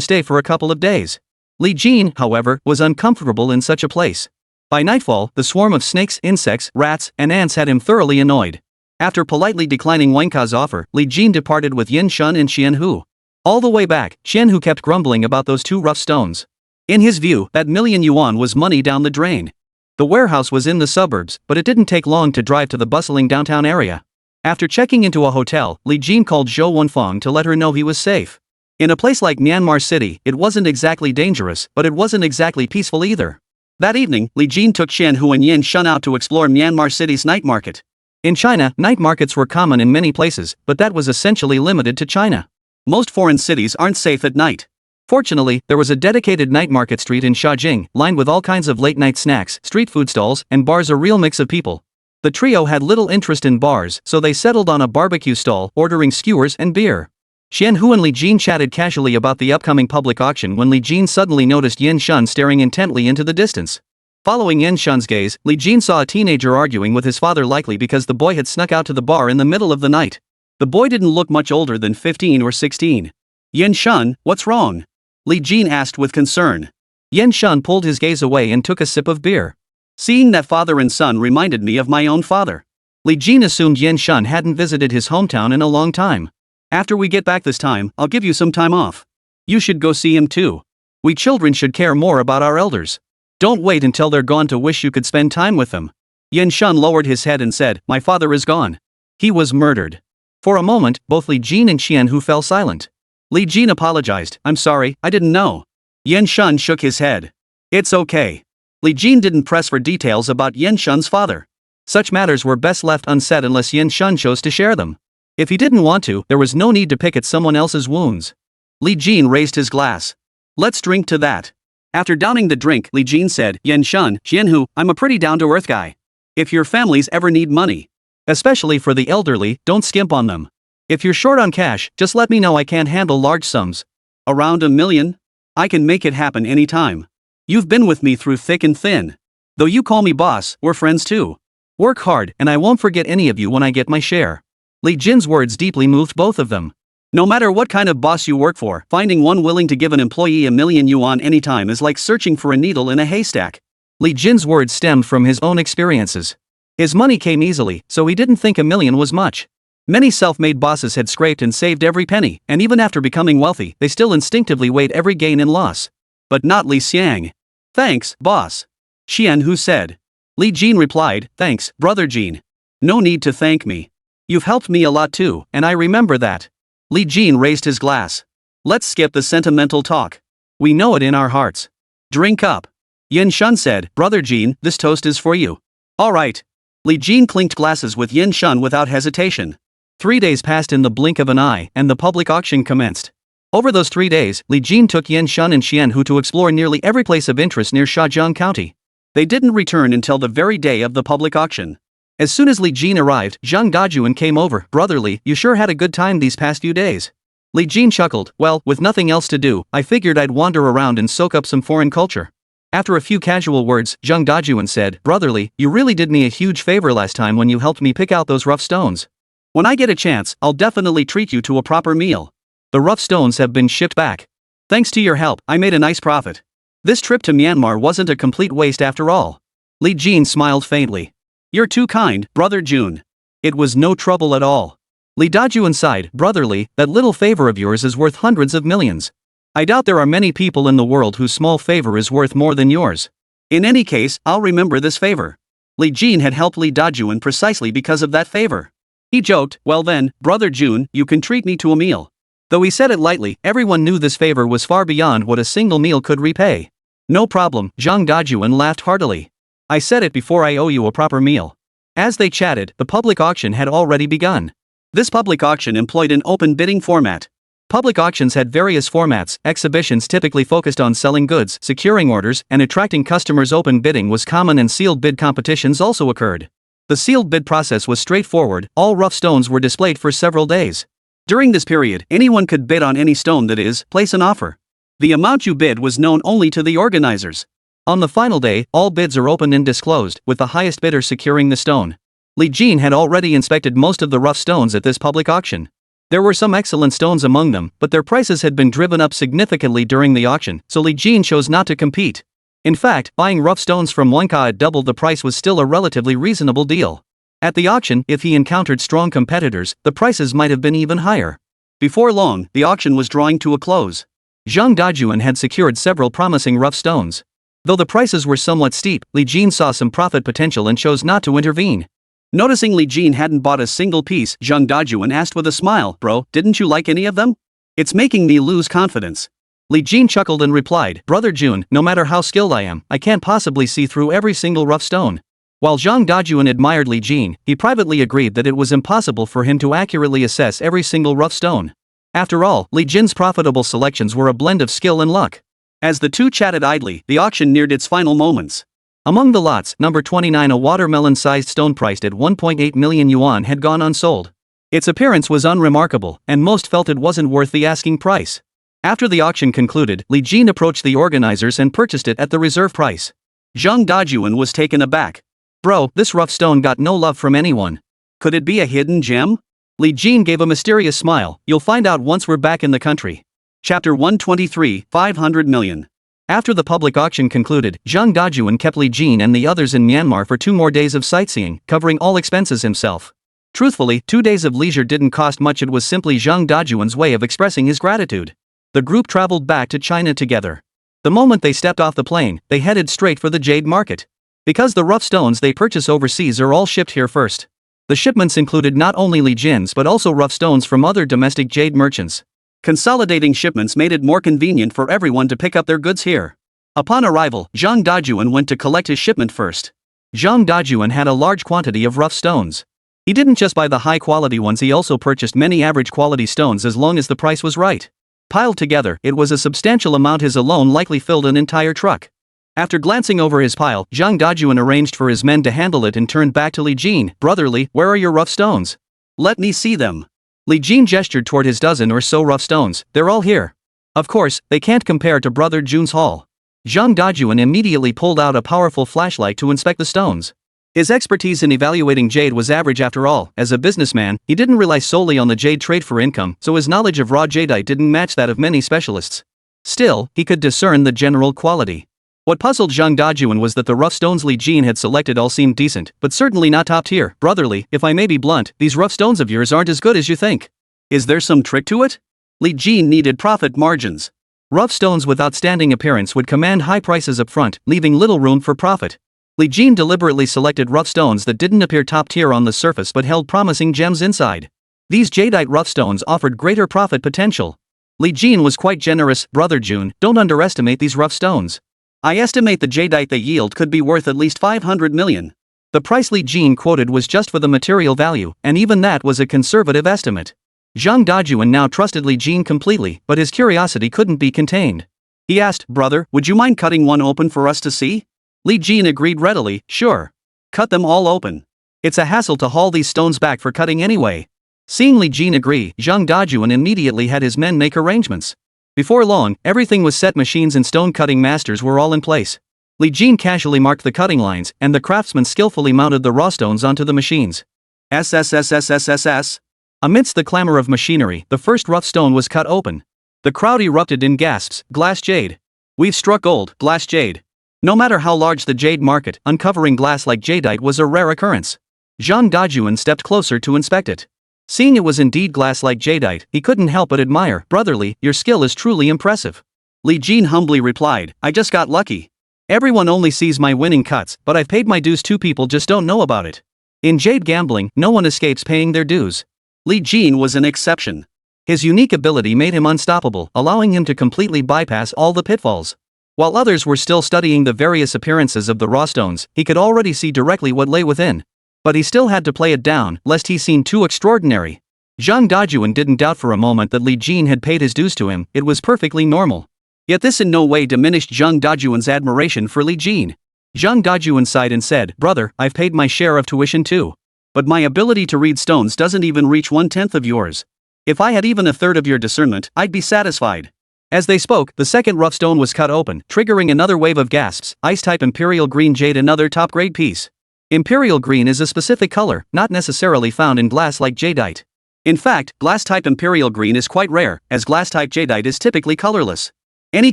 stay for a couple of days. Li Jin, however, was uncomfortable in such a place. By nightfall, the swarm of snakes, insects, rats, and ants had him thoroughly annoyed. After politely declining Wonka's offer, Li Jin departed with Yin Shun and Xianhu. All the way back, Xianhu kept grumbling about those two rough stones. In his view, that million yuan was money down the drain. The warehouse was in the suburbs, but it didn't take long to drive to the bustling downtown area. After checking into a hotel, Li Jin called Zhou Wenfeng to let her know he was safe. In a place like Myanmar City, it wasn't exactly dangerous, but it wasn't exactly peaceful either. That evening, Li Jin took Xianhu and Yin Shun out to explore Myanmar City's night market. In China, night markets were common in many places, but that was essentially limited to China. Most foreign cities aren't safe at night. Fortunately, there was a dedicated night market street in Shaojing, lined with all kinds of late-night snacks, street food stalls, and bars, a real mix of people. The trio had little interest in bars, so they settled on a barbecue stall, ordering skewers and beer. Xianhu and Li Jin chatted casually about the upcoming public auction when Li Jin suddenly noticed Yin Shun staring intently into the distance. Following Yin Shun's gaze, Li Jin saw a teenager arguing with his father, likely because the boy had snuck out to the bar in the middle of the night. The boy didn't look much older than 15 or 16. Yin Shun, what's wrong? Li Jin asked with concern. Yin Shun pulled his gaze away and took a sip of beer. Seeing that father and son reminded me of my own father. Li Jin assumed Yin Shun hadn't visited his hometown in a long time. After we get back this time, I'll give you some time off. You should go see him too. We children should care more about our elders. Don't wait until they're gone to wish you could spend time with them. Yin Shun lowered his head and said, my father is gone. He was murdered. For a moment, both Li Jin and Xianhu fell silent. Li Jin apologized. I'm sorry, I didn't know. Yin Shun shook his head. It's okay. Li Jin didn't press for details about Yin Shun's father. Such matters were best left unsaid unless Yin Shun chose to share them. If he didn't want to, there was no need to pick at someone else's wounds. Li Jin raised his glass. Let's drink to that. After downing the drink, Li Jin said, Yin Shun, Xianhu, I'm a pretty down-to-earth guy. If your families ever need money, especially for the elderly, don't skimp on them. If you're short on cash, just let me know. I can't handle large sums. Around 1 million? I can make it happen anytime. You've been with me through thick and thin. Though you call me boss, we're friends too. Work hard, and I won't forget any of you when I get my share. Li Jin's words deeply moved both of them. No matter what kind of boss you work for, finding one willing to give an employee 1 million yuan anytime is like searching for a needle in a haystack. Li Jin's words stemmed from his own experiences. His money came easily, so he didn't think 1 million was much. Many self-made bosses had scraped and saved every penny, and even after becoming wealthy, they still instinctively weighed every gain and loss. But not Li Xiang. Thanks, boss. Xianhu said. Li Jin replied, thanks, brother Jin. No need to thank me. You've helped me a lot too, and I remember that. Li Jin raised his glass. Let's skip the sentimental talk. We know it in our hearts. Drink up. Yin Shun said, brother Jin, this toast is for you. All right. Li Jin clinked glasses with Yin Shun without hesitation. 3 days passed in the blink of an eye, and the public auction commenced. Over those 3 days, Li Jin took Yin Shun and Xianhu to explore nearly every place of interest near Shajiang County. They didn't return until the very day of the public auction. As soon as Li Jin arrived, Zhang Dajuan came over. Brother Li, you sure had a good time these past few days. Li Jin chuckled. Well, with nothing else to do, I figured I'd wander around and soak up some foreign culture. After a few casual words, Zhang Dajuan said, Brother Li, you really did me a huge favor last time when you helped me pick out those rough stones. When I get a chance, I'll definitely treat you to a proper meal. The rough stones have been shipped back. Thanks to your help, I made a nice profit. This trip to Myanmar wasn't a complete waste after all. Li Jin smiled faintly. You're too kind, Brother Jun. It was no trouble at all. Li Dajun sighed, brotherly, that little favor of yours is worth hundreds of millions. I doubt there are many people in the world whose small favor is worth more than yours. In any case, I'll remember this favor. Li Jin had helped Li Dajun precisely because of that favor. He joked, well then, Brother Jun, you can treat me to a meal. Though he said it lightly, everyone knew this favor was far beyond what a single meal could repay. No problem, Zhang Dajun laughed heartily. I said it before, I owe you a proper meal. As they chatted, the public auction had already begun. This public auction employed an open bidding format. Public auctions had various formats. Exhibitions typically focused on selling goods, securing orders, and attracting customers. Open bidding was common, and sealed bid competitions also occurred. The sealed bid process was straightforward. All rough stones were displayed for several days. During this period, anyone could bid on any stone, that is, place an offer. The amount you bid was known only to the organizers. On the final day, all bids are opened and disclosed, with the highest bidder securing the stone. Li Jin had already inspected most of the rough stones at this public auction. There were some excellent stones among them, but their prices had been driven up significantly during the auction, so Li Jin chose not to compete. In fact, buying rough stones from Wenka at double the price was still a relatively reasonable deal. At the auction, if he encountered strong competitors, the prices might have been even higher. Before long, the auction was drawing to a close. Zhang Dajun had secured several promising rough stones. Though the prices were somewhat steep, Li Jin saw some profit potential and chose not to intervene. Noticing Li Jin hadn't bought a single piece, Zhang Dajun asked with a smile, bro, didn't you like any of them? It's making me lose confidence. Li Jin chuckled and replied, Brother Jun, no matter how skilled I am, I can't possibly see through every single rough stone. While Zhang Dajun admired Li Jin, he privately agreed that it was impossible for him to accurately assess every single rough stone. After all, Li Jin's profitable selections were a blend of skill and luck. As the two chatted idly, the auction neared its final moments. Among the lots, number 29, a watermelon-sized stone priced at 1.8 million yuan, had gone unsold. Its appearance was unremarkable, and most felt it wasn't worth the asking price. After the auction concluded, Li Jin approached the organizers and purchased it at the reserve price. Zhang Dajun was taken aback. Bro, this rough stone got no love from anyone. Could it be a hidden gem? Li Jin gave a mysterious smile. You'll find out once we're back in the country. Chapter 123, 500 million. After the public auction concluded, Zhang Dajun kept Li Jin and the others in Myanmar for 2 more days of sightseeing, covering all expenses himself. Truthfully, 2 days of leisure didn't cost much. It was simply Zhang Dajun's way of expressing his gratitude. The group traveled back to China together. The moment they stepped off the plane, they headed straight for the jade market. Because the rough stones they purchase overseas are all shipped here first. The shipments included not only Li Jin's but also rough stones from other domestic jade merchants. Consolidating shipments made it more convenient for everyone to pick up their goods here. Upon arrival, Zhang Dajun went to collect his shipment first. Zhang Dajun had a large quantity of rough stones. He didn't just buy the high-quality ones, he also purchased many average-quality stones as long as the price was right. Piled together, it was a substantial amount. His alone likely filled an entire truck. After glancing over his pile, Zhang Dajun arranged for his men to handle it and turned back to Li Jin. Brotherly, where are your rough stones? Let me see them. Li Jin gestured toward his dozen or so rough stones. They're all here. Of course, they can't compare to Brother Jun's haul. Zhang Dajun immediately pulled out a powerful flashlight to inspect the stones. His expertise in evaluating jade was average after all. As a businessman, he didn't rely solely on the jade trade for income, so his knowledge of raw jadeite didn't match that of many specialists. Still, he could discern the general quality. What puzzled Zhang Dajun was that the rough stones Li Jin had selected all seemed decent, but certainly not top tier. Brotherly, if I may be blunt, these rough stones of yours aren't as good as you think. Is there some trick to it? Li Jin needed profit margins. Rough stones with outstanding appearance would command high prices up front, leaving little room for profit. Li Jin deliberately selected rough stones that didn't appear top tier on the surface but held promising gems inside. These jadeite rough stones offered greater profit potential. Li Jin was quite generous. Brother Jun, don't underestimate these rough stones. I estimate the jadeite they yield could be worth at least 500 million. The price Li Jin quoted was just for the material value, and even that was a conservative estimate. Zhang Dajun now trusted Li Jin completely, but his curiosity couldn't be contained. He asked, Brother, would you mind cutting one open for us to see? Li Jin agreed readily, sure. Cut them all open. It's a hassle to haul these stones back for cutting anyway. Seeing Li Jin agree, Zhang Dajun immediately had his men make arrangements. Before long, everything was set. Machines and stone-cutting masters were all in place. Li Jin casually marked the cutting lines, and the craftsmen skillfully mounted the raw stones onto the machines. SSS-grade. Amidst the clamor of machinery, the first rough stone was cut open. The crowd erupted in gasps. Glass jade. We've struck gold, glass jade. No matter how large the jade market, uncovering glass like jadeite was a rare occurrence. Zhang Dajuan stepped closer to inspect it. Seeing it was indeed glass like jadeite, he couldn't help but admire. Brotherly, your skill is truly impressive. Li Jin humbly replied, I just got lucky. Everyone only sees my winning cuts, but I've paid my dues. Two people just don't know about it. In jade gambling, no one escapes paying their dues. Li Jin was an exception. His unique ability made him unstoppable, allowing him to completely bypass all the pitfalls. While others were still studying the various appearances of the raw stones, he could already see directly what lay within. But he still had to play it down, lest he seem too extraordinary. Zhang Dajuan didn't doubt for a moment that Li Jin had paid his dues to him. It was perfectly normal. Yet this in no way diminished Zhang Dajuan's admiration for Li Jin. Zhang Dajuan sighed and said, Brother, I've paid my share of tuition too. But my ability to read stones doesn't even reach 1/10 of yours. If I had even a third of your discernment, I'd be satisfied. As they spoke, the second rough stone was cut open, triggering another wave of gasps. Ice-type Imperial Green Jade, another top-grade piece. Imperial Green is a specific color, not necessarily found in glass like jadeite. In fact, glass-type Imperial Green is quite rare, as glass-type jadeite is typically colorless. Any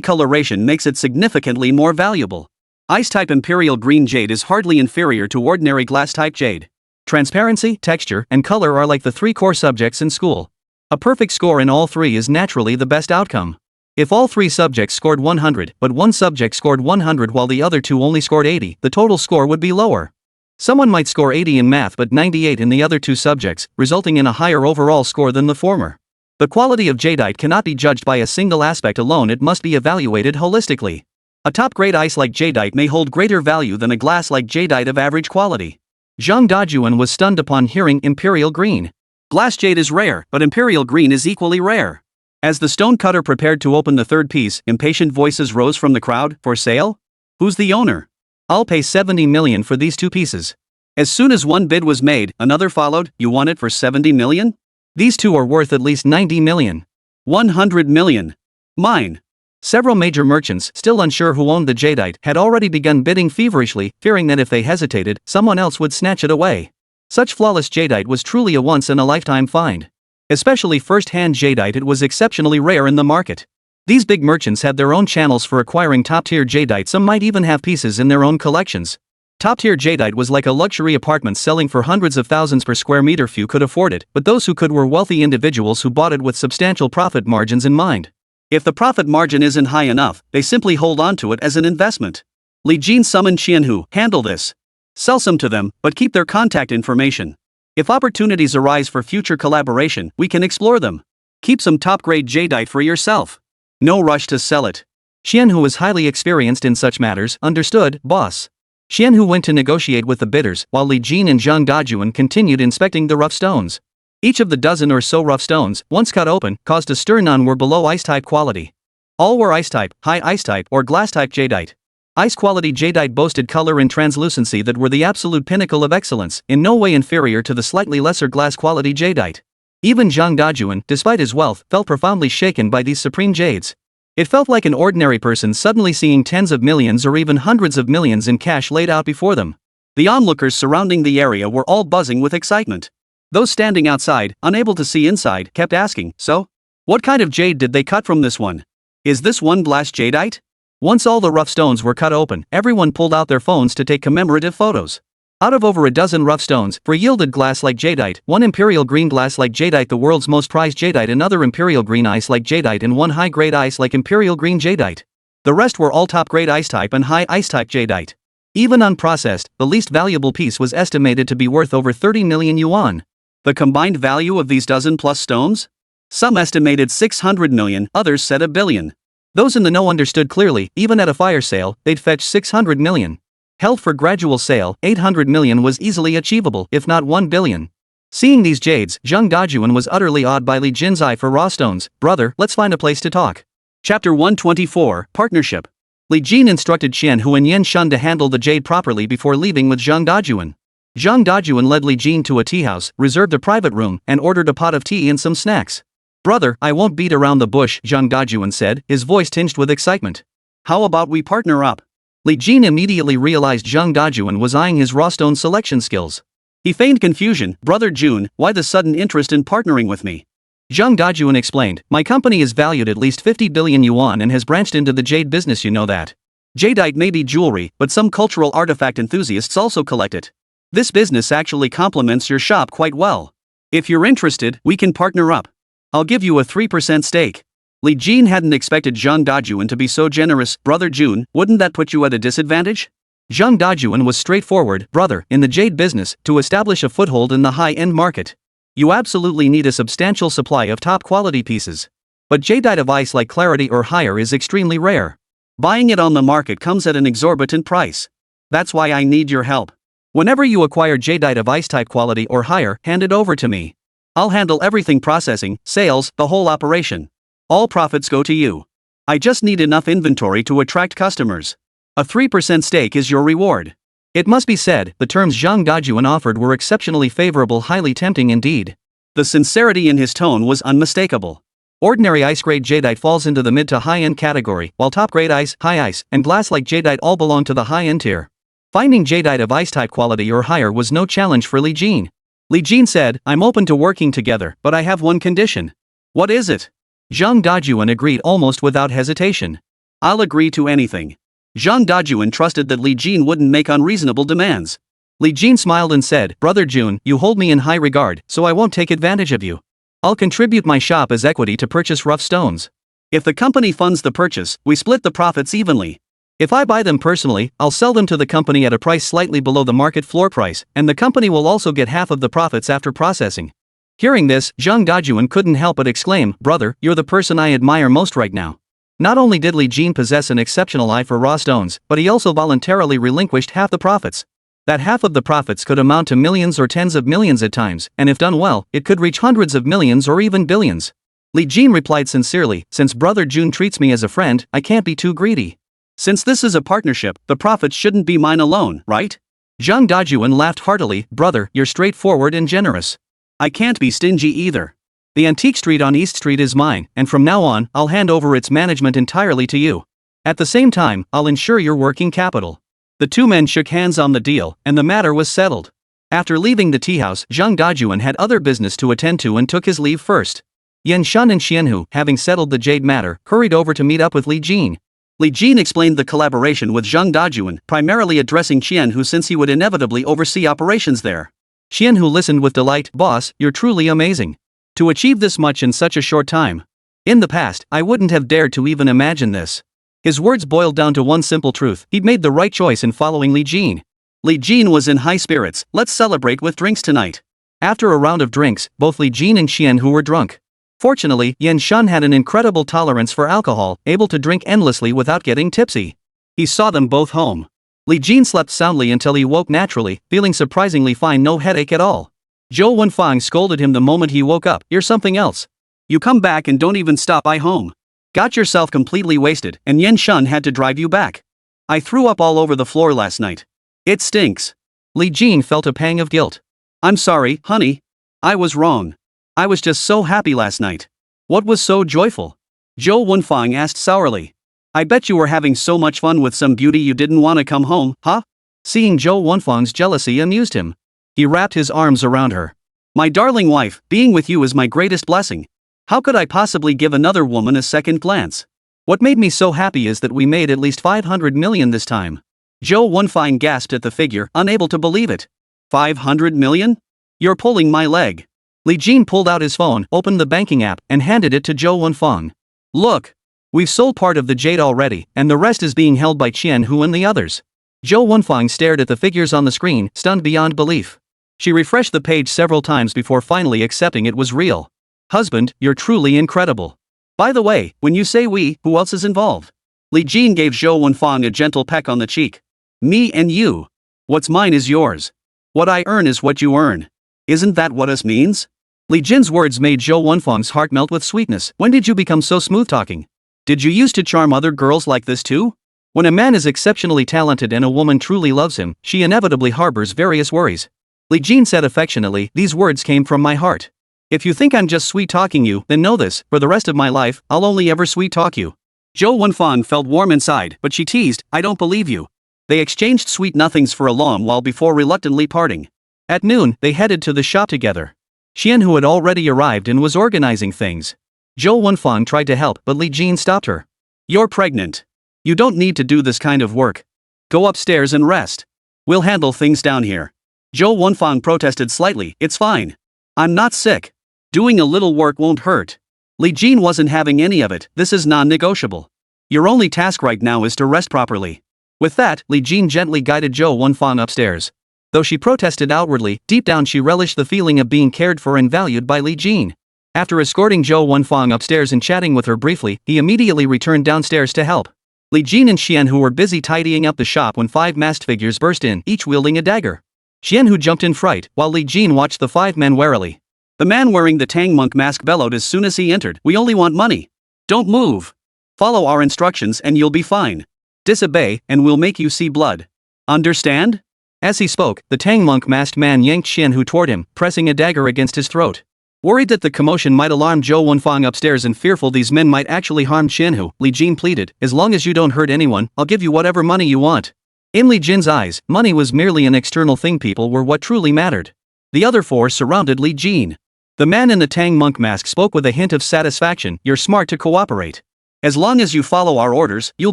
coloration makes it significantly more valuable. Ice-type Imperial Green Jade is hardly inferior to ordinary glass-type jade. Transparency, texture, and color are like the three core subjects in school. A perfect score in all three is naturally the best outcome. If all three subjects scored 100, but one subject scored 100 while the other two only scored 80, the total score would be lower. Someone might score 80 in math but 98 in the other two subjects, resulting in a higher overall score than the former. The quality of jadeite cannot be judged by a single aspect alone, it must be evaluated holistically. A top-grade ice like jadeite may hold greater value than a glass like jadeite of average quality. Zhang Dajuan was stunned upon hearing Imperial Green. Glass jade is rare, but Imperial Green is equally rare. As the stone cutter prepared to open the third piece, impatient voices rose from the crowd. For sale? Who's the owner? I'll pay 70 million for these two pieces. As soon as one bid was made, another followed. You want it for 70 million? These two are worth at least 90 million. 100 million. Mine. Several major merchants, still unsure who owned the jadeite, had already begun bidding feverishly, fearing that if they hesitated, someone else would snatch it away. Such flawless jadeite was truly a once-in-a-lifetime find. Especially first-hand jadeite, it was exceptionally rare in the market. These big merchants had their own channels for acquiring top-tier jadeite, some might even have pieces in their own collections. Top-tier jadeite was like a luxury apartment selling for hundreds of thousands per square meter. Few could afford it, but those who could were wealthy individuals who bought it with substantial profit margins in mind. If the profit margin isn't high enough, they simply hold on to it as an investment. Li Jin summoned Qianhu. Handle this. Sell some to them, but keep their contact information. If opportunities arise for future collaboration, we can explore them. Keep some top-grade jadeite for yourself. No rush to sell it. Qianhu was highly experienced in such matters. Understood, boss. Qianhu went to negotiate with the bidders, while Li Jin and Zhang Dajuan continued inspecting the rough stones. Each of the dozen or so rough stones, once cut open, caused a stir. None were below ice-type quality. All were ice-type, high ice-type, or glass-type jadeite. Ice-quality jadeite boasted color and translucency that were the absolute pinnacle of excellence, in no way inferior to the slightly lesser glass-quality jadeite. Even Zhang Dajuan, despite his wealth, felt profoundly shaken by these supreme jades. It felt like an ordinary person suddenly seeing tens of millions or even hundreds of millions in cash laid out before them. The onlookers surrounding the area were all buzzing with excitement. Those standing outside, unable to see inside, kept asking, so? What kind of jade did they cut from this one? Is this one glass jadeite? Once all the rough stones were cut open, everyone pulled out their phones to take commemorative photos. Out of over a dozen rough stones, 4 yielded glass like jadeite, 1 imperial green glass like jadeite, the world's most prized jadeite, another imperial green ice like jadeite, and 1 high-grade ice like imperial green jadeite. The rest were all top-grade ice-type and high ice-type jadeite. Even unprocessed, the least valuable piece was estimated to be worth over 30 million yuan. The combined value of these dozen-plus stones? Some estimated 600 million, others said 1 billion. Those in the know understood clearly. Even at a fire sale, they'd fetch 600 million. Held for gradual sale, 800 million was easily achievable, if not 1 billion. Seeing these jades, Zhang Dajuan was utterly awed by Li Jin's eye for raw stones. Brother, let's find a place to talk. Chapter 124, Partnership. Li Jin instructed Qianhu and Yan Shun to handle the jade properly before leaving with Zhang Dajuan. Zhang Dajuan led Li Jin to a tea house, reserved a private room, and ordered a pot of tea and some snacks. Brother, I won't beat around the bush, Zhang Dajuan said, his voice tinged with excitement. How about we partner up? Li Jin immediately realized Zhang Dajuan was eyeing his raw stone selection skills. He feigned confusion. Brother June, why the sudden interest in partnering with me? Zhang Dajun explained, my company is valued at least 50 billion yuan and has branched into the jade business, you know that. Jadeite may be jewelry, but some cultural artifact enthusiasts also collect it. This business actually complements your shop quite well. If you're interested, we can partner up. I'll give you a 3% stake. Li Jin hadn't expected Zhang Dajun to be so generous. Brother June, wouldn't that put you at a disadvantage? Zhang Dajun was straightforward, brother, in the jade business, to establish a foothold in the high-end market. You absolutely need a substantial supply of top-quality pieces. But jadeite of ice like clarity or higher is extremely rare. Buying it on the market comes at an exorbitant price. That's why I need your help. Whenever you acquire jadeite of ice type quality or higher, hand it over to me. I'll handle everything: processing, sales, the whole operation. All profits go to you. I just need enough inventory to attract customers. A 3% stake is your reward. It must be said, the terms Zhang Dajun offered were exceptionally favorable, highly tempting indeed. The sincerity in his tone was unmistakable. Ordinary ice-grade jadeite falls into the mid to high-end category, while top-grade ice, high ice, and glass-like jadeite all belong to the high-end tier. Finding jadeite of ice-type quality or higher was no challenge for Li Jin. Li Jin said, I'm open to working together, but I have one condition. What is it? Zhang Dajun agreed almost without hesitation. I'll agree to anything. Zhang Dajun trusted that Li Jin wouldn't make unreasonable demands. Li Jin smiled and said, Brother Jun, you hold me in high regard, so I won't take advantage of you. I'll contribute my shop as equity to purchase rough stones. If the company funds the purchase, we split the profits evenly. If I buy them personally, I'll sell them to the company at a price slightly below the market floor price, and the company will also get half of the profits after processing. Hearing this, Zhang Dajun couldn't help but exclaim, Brother, you're the person I admire most right now. Not only did Li Jin possess an exceptional eye for raw stones, but he also voluntarily relinquished half the profits. That half of the profits could amount to millions or tens of millions at times, and if done well, it could reach hundreds of millions or even billions. Li Jin replied sincerely, since Brother Jun treats me as a friend, I can't be too greedy. Since this is a partnership, the profits shouldn't be mine alone, right? Zhang Dajun laughed heartily, Brother, you're straightforward and generous. I can't be stingy either. The antique street on East Street is mine, and from now on, I'll hand over its management entirely to you. At the same time, I'll ensure your working capital. The two men shook hands on the deal, and the matter was settled. After leaving the tea house, Zhang Dajun had other business to attend to and took his leave first. Yan Shan and Xianhu, having settled the jade matter, hurried over to meet up with Li Jin. Li Jin explained the collaboration with Zhang Dajun, primarily addressing Xianhu since he would inevitably oversee operations there. Xianhu listened with delight, Boss, you're truly amazing. To achieve this much in such a short time. In the past, I wouldn't have dared to even imagine this. His words boiled down to one simple truth: he'd made the right choice in following Li Jin. Li Jin was in high spirits. Let's celebrate with drinks tonight. After a round of drinks, both Li Jin and Xianhu were drunk. Fortunately, Yan Shan had an incredible tolerance for alcohol, able to drink endlessly without getting tipsy. He saw them both home. Li Jin slept soundly until he woke naturally, feeling surprisingly fine, no headache at all. Zhou Wenfang scolded him the moment he woke up, you're something else. You come back and don't even stop by home. Got yourself completely wasted, and Yan Shan had to drive you back. I threw up all over the floor last night. It stinks. Li Jin felt a pang of guilt. I'm sorry, honey. I was wrong. I was just so happy last night. What was so joyful? Zhou Wenfang asked sourly. I bet you were having so much fun with some beauty you didn't want to come home, huh? Seeing Zhou Wenfang's jealousy amused him. He wrapped his arms around her. My darling wife, being with you is my greatest blessing. How could I possibly give another woman a second glance? What made me so happy is that we made at least 500 million this time. Zhou Wenfang gasped at the figure, unable to believe it. 500 million? You're pulling my leg. Li Jin pulled out his phone, opened the banking app, and handed it to Zhou Wenfang. Look. We've sold part of the jade already, and the rest is being held by Qianhu and the others. Zhou Wenfang stared at the figures on the screen, stunned beyond belief. She refreshed the page several times before finally accepting it was real. Husband, you're truly incredible. By the way, when you say we, who else is involved? Li Jin gave Zhou Wenfang a gentle peck on the cheek. Me and you. What's mine is yours. What I earn is what you earn. Isn't that what us means? Li Jin's words made Zhou Wenfang's heart melt with sweetness. When did you become so smooth-talking? Did you used to charm other girls like this too? When a man is exceptionally talented and a woman truly loves him, she inevitably harbors various worries. Li Jin said affectionately, these words came from my heart. If you think I'm just sweet-talking you, then know this, for the rest of my life, I'll only ever sweet-talk you. Zhou Wenfang felt warm inside, but she teased, I don't believe you. They exchanged sweet nothings for a long while before reluctantly parting. At noon, they headed to the shop together. Xian, who had already arrived and was organizing things. Zhou Wenfang tried to help, but Li Jin stopped her. You're pregnant. You don't need to do this kind of work. Go upstairs and rest. We'll handle things down here. Zhou Wenfang protested slightly. It's fine. I'm not sick. Doing a little work won't hurt. Li Jin wasn't having any of it. This is non-negotiable. Your only task right now is to rest properly. With that, Li Jin gently guided Zhou Wenfang upstairs. Though she protested outwardly, deep down she relished the feeling of being cared for and valued by Li Jin. After escorting Zhou Wenfang upstairs and chatting with her briefly, he immediately returned downstairs to help Li Jin and Xian, who were busy tidying up the shop when 5 masked figures burst in, each wielding a dagger. Xian, who jumped in fright, while Li Jin watched the 5 men warily. The man wearing the Tang monk mask bellowed as soon as he entered, "We only want money. Don't move. Follow our instructions and you'll be fine. Disobey, and we'll make you see blood. Understand?" As he spoke, the Tang monk masked man yanked Xian toward him, pressing a dagger against his throat. Worried that the commotion might alarm Zhou Wenfang upstairs and fearful these men might actually harm Xianhu, Li Jin pleaded, "As long as you don't hurt anyone, I'll give you whatever money you want." In Li Jin's eyes, money was merely an external thing. People were what truly mattered. The other 4 surrounded Li Jin. The man in the Tang monk mask spoke with a hint of satisfaction. "You're smart to cooperate. As long as you follow our orders, you'll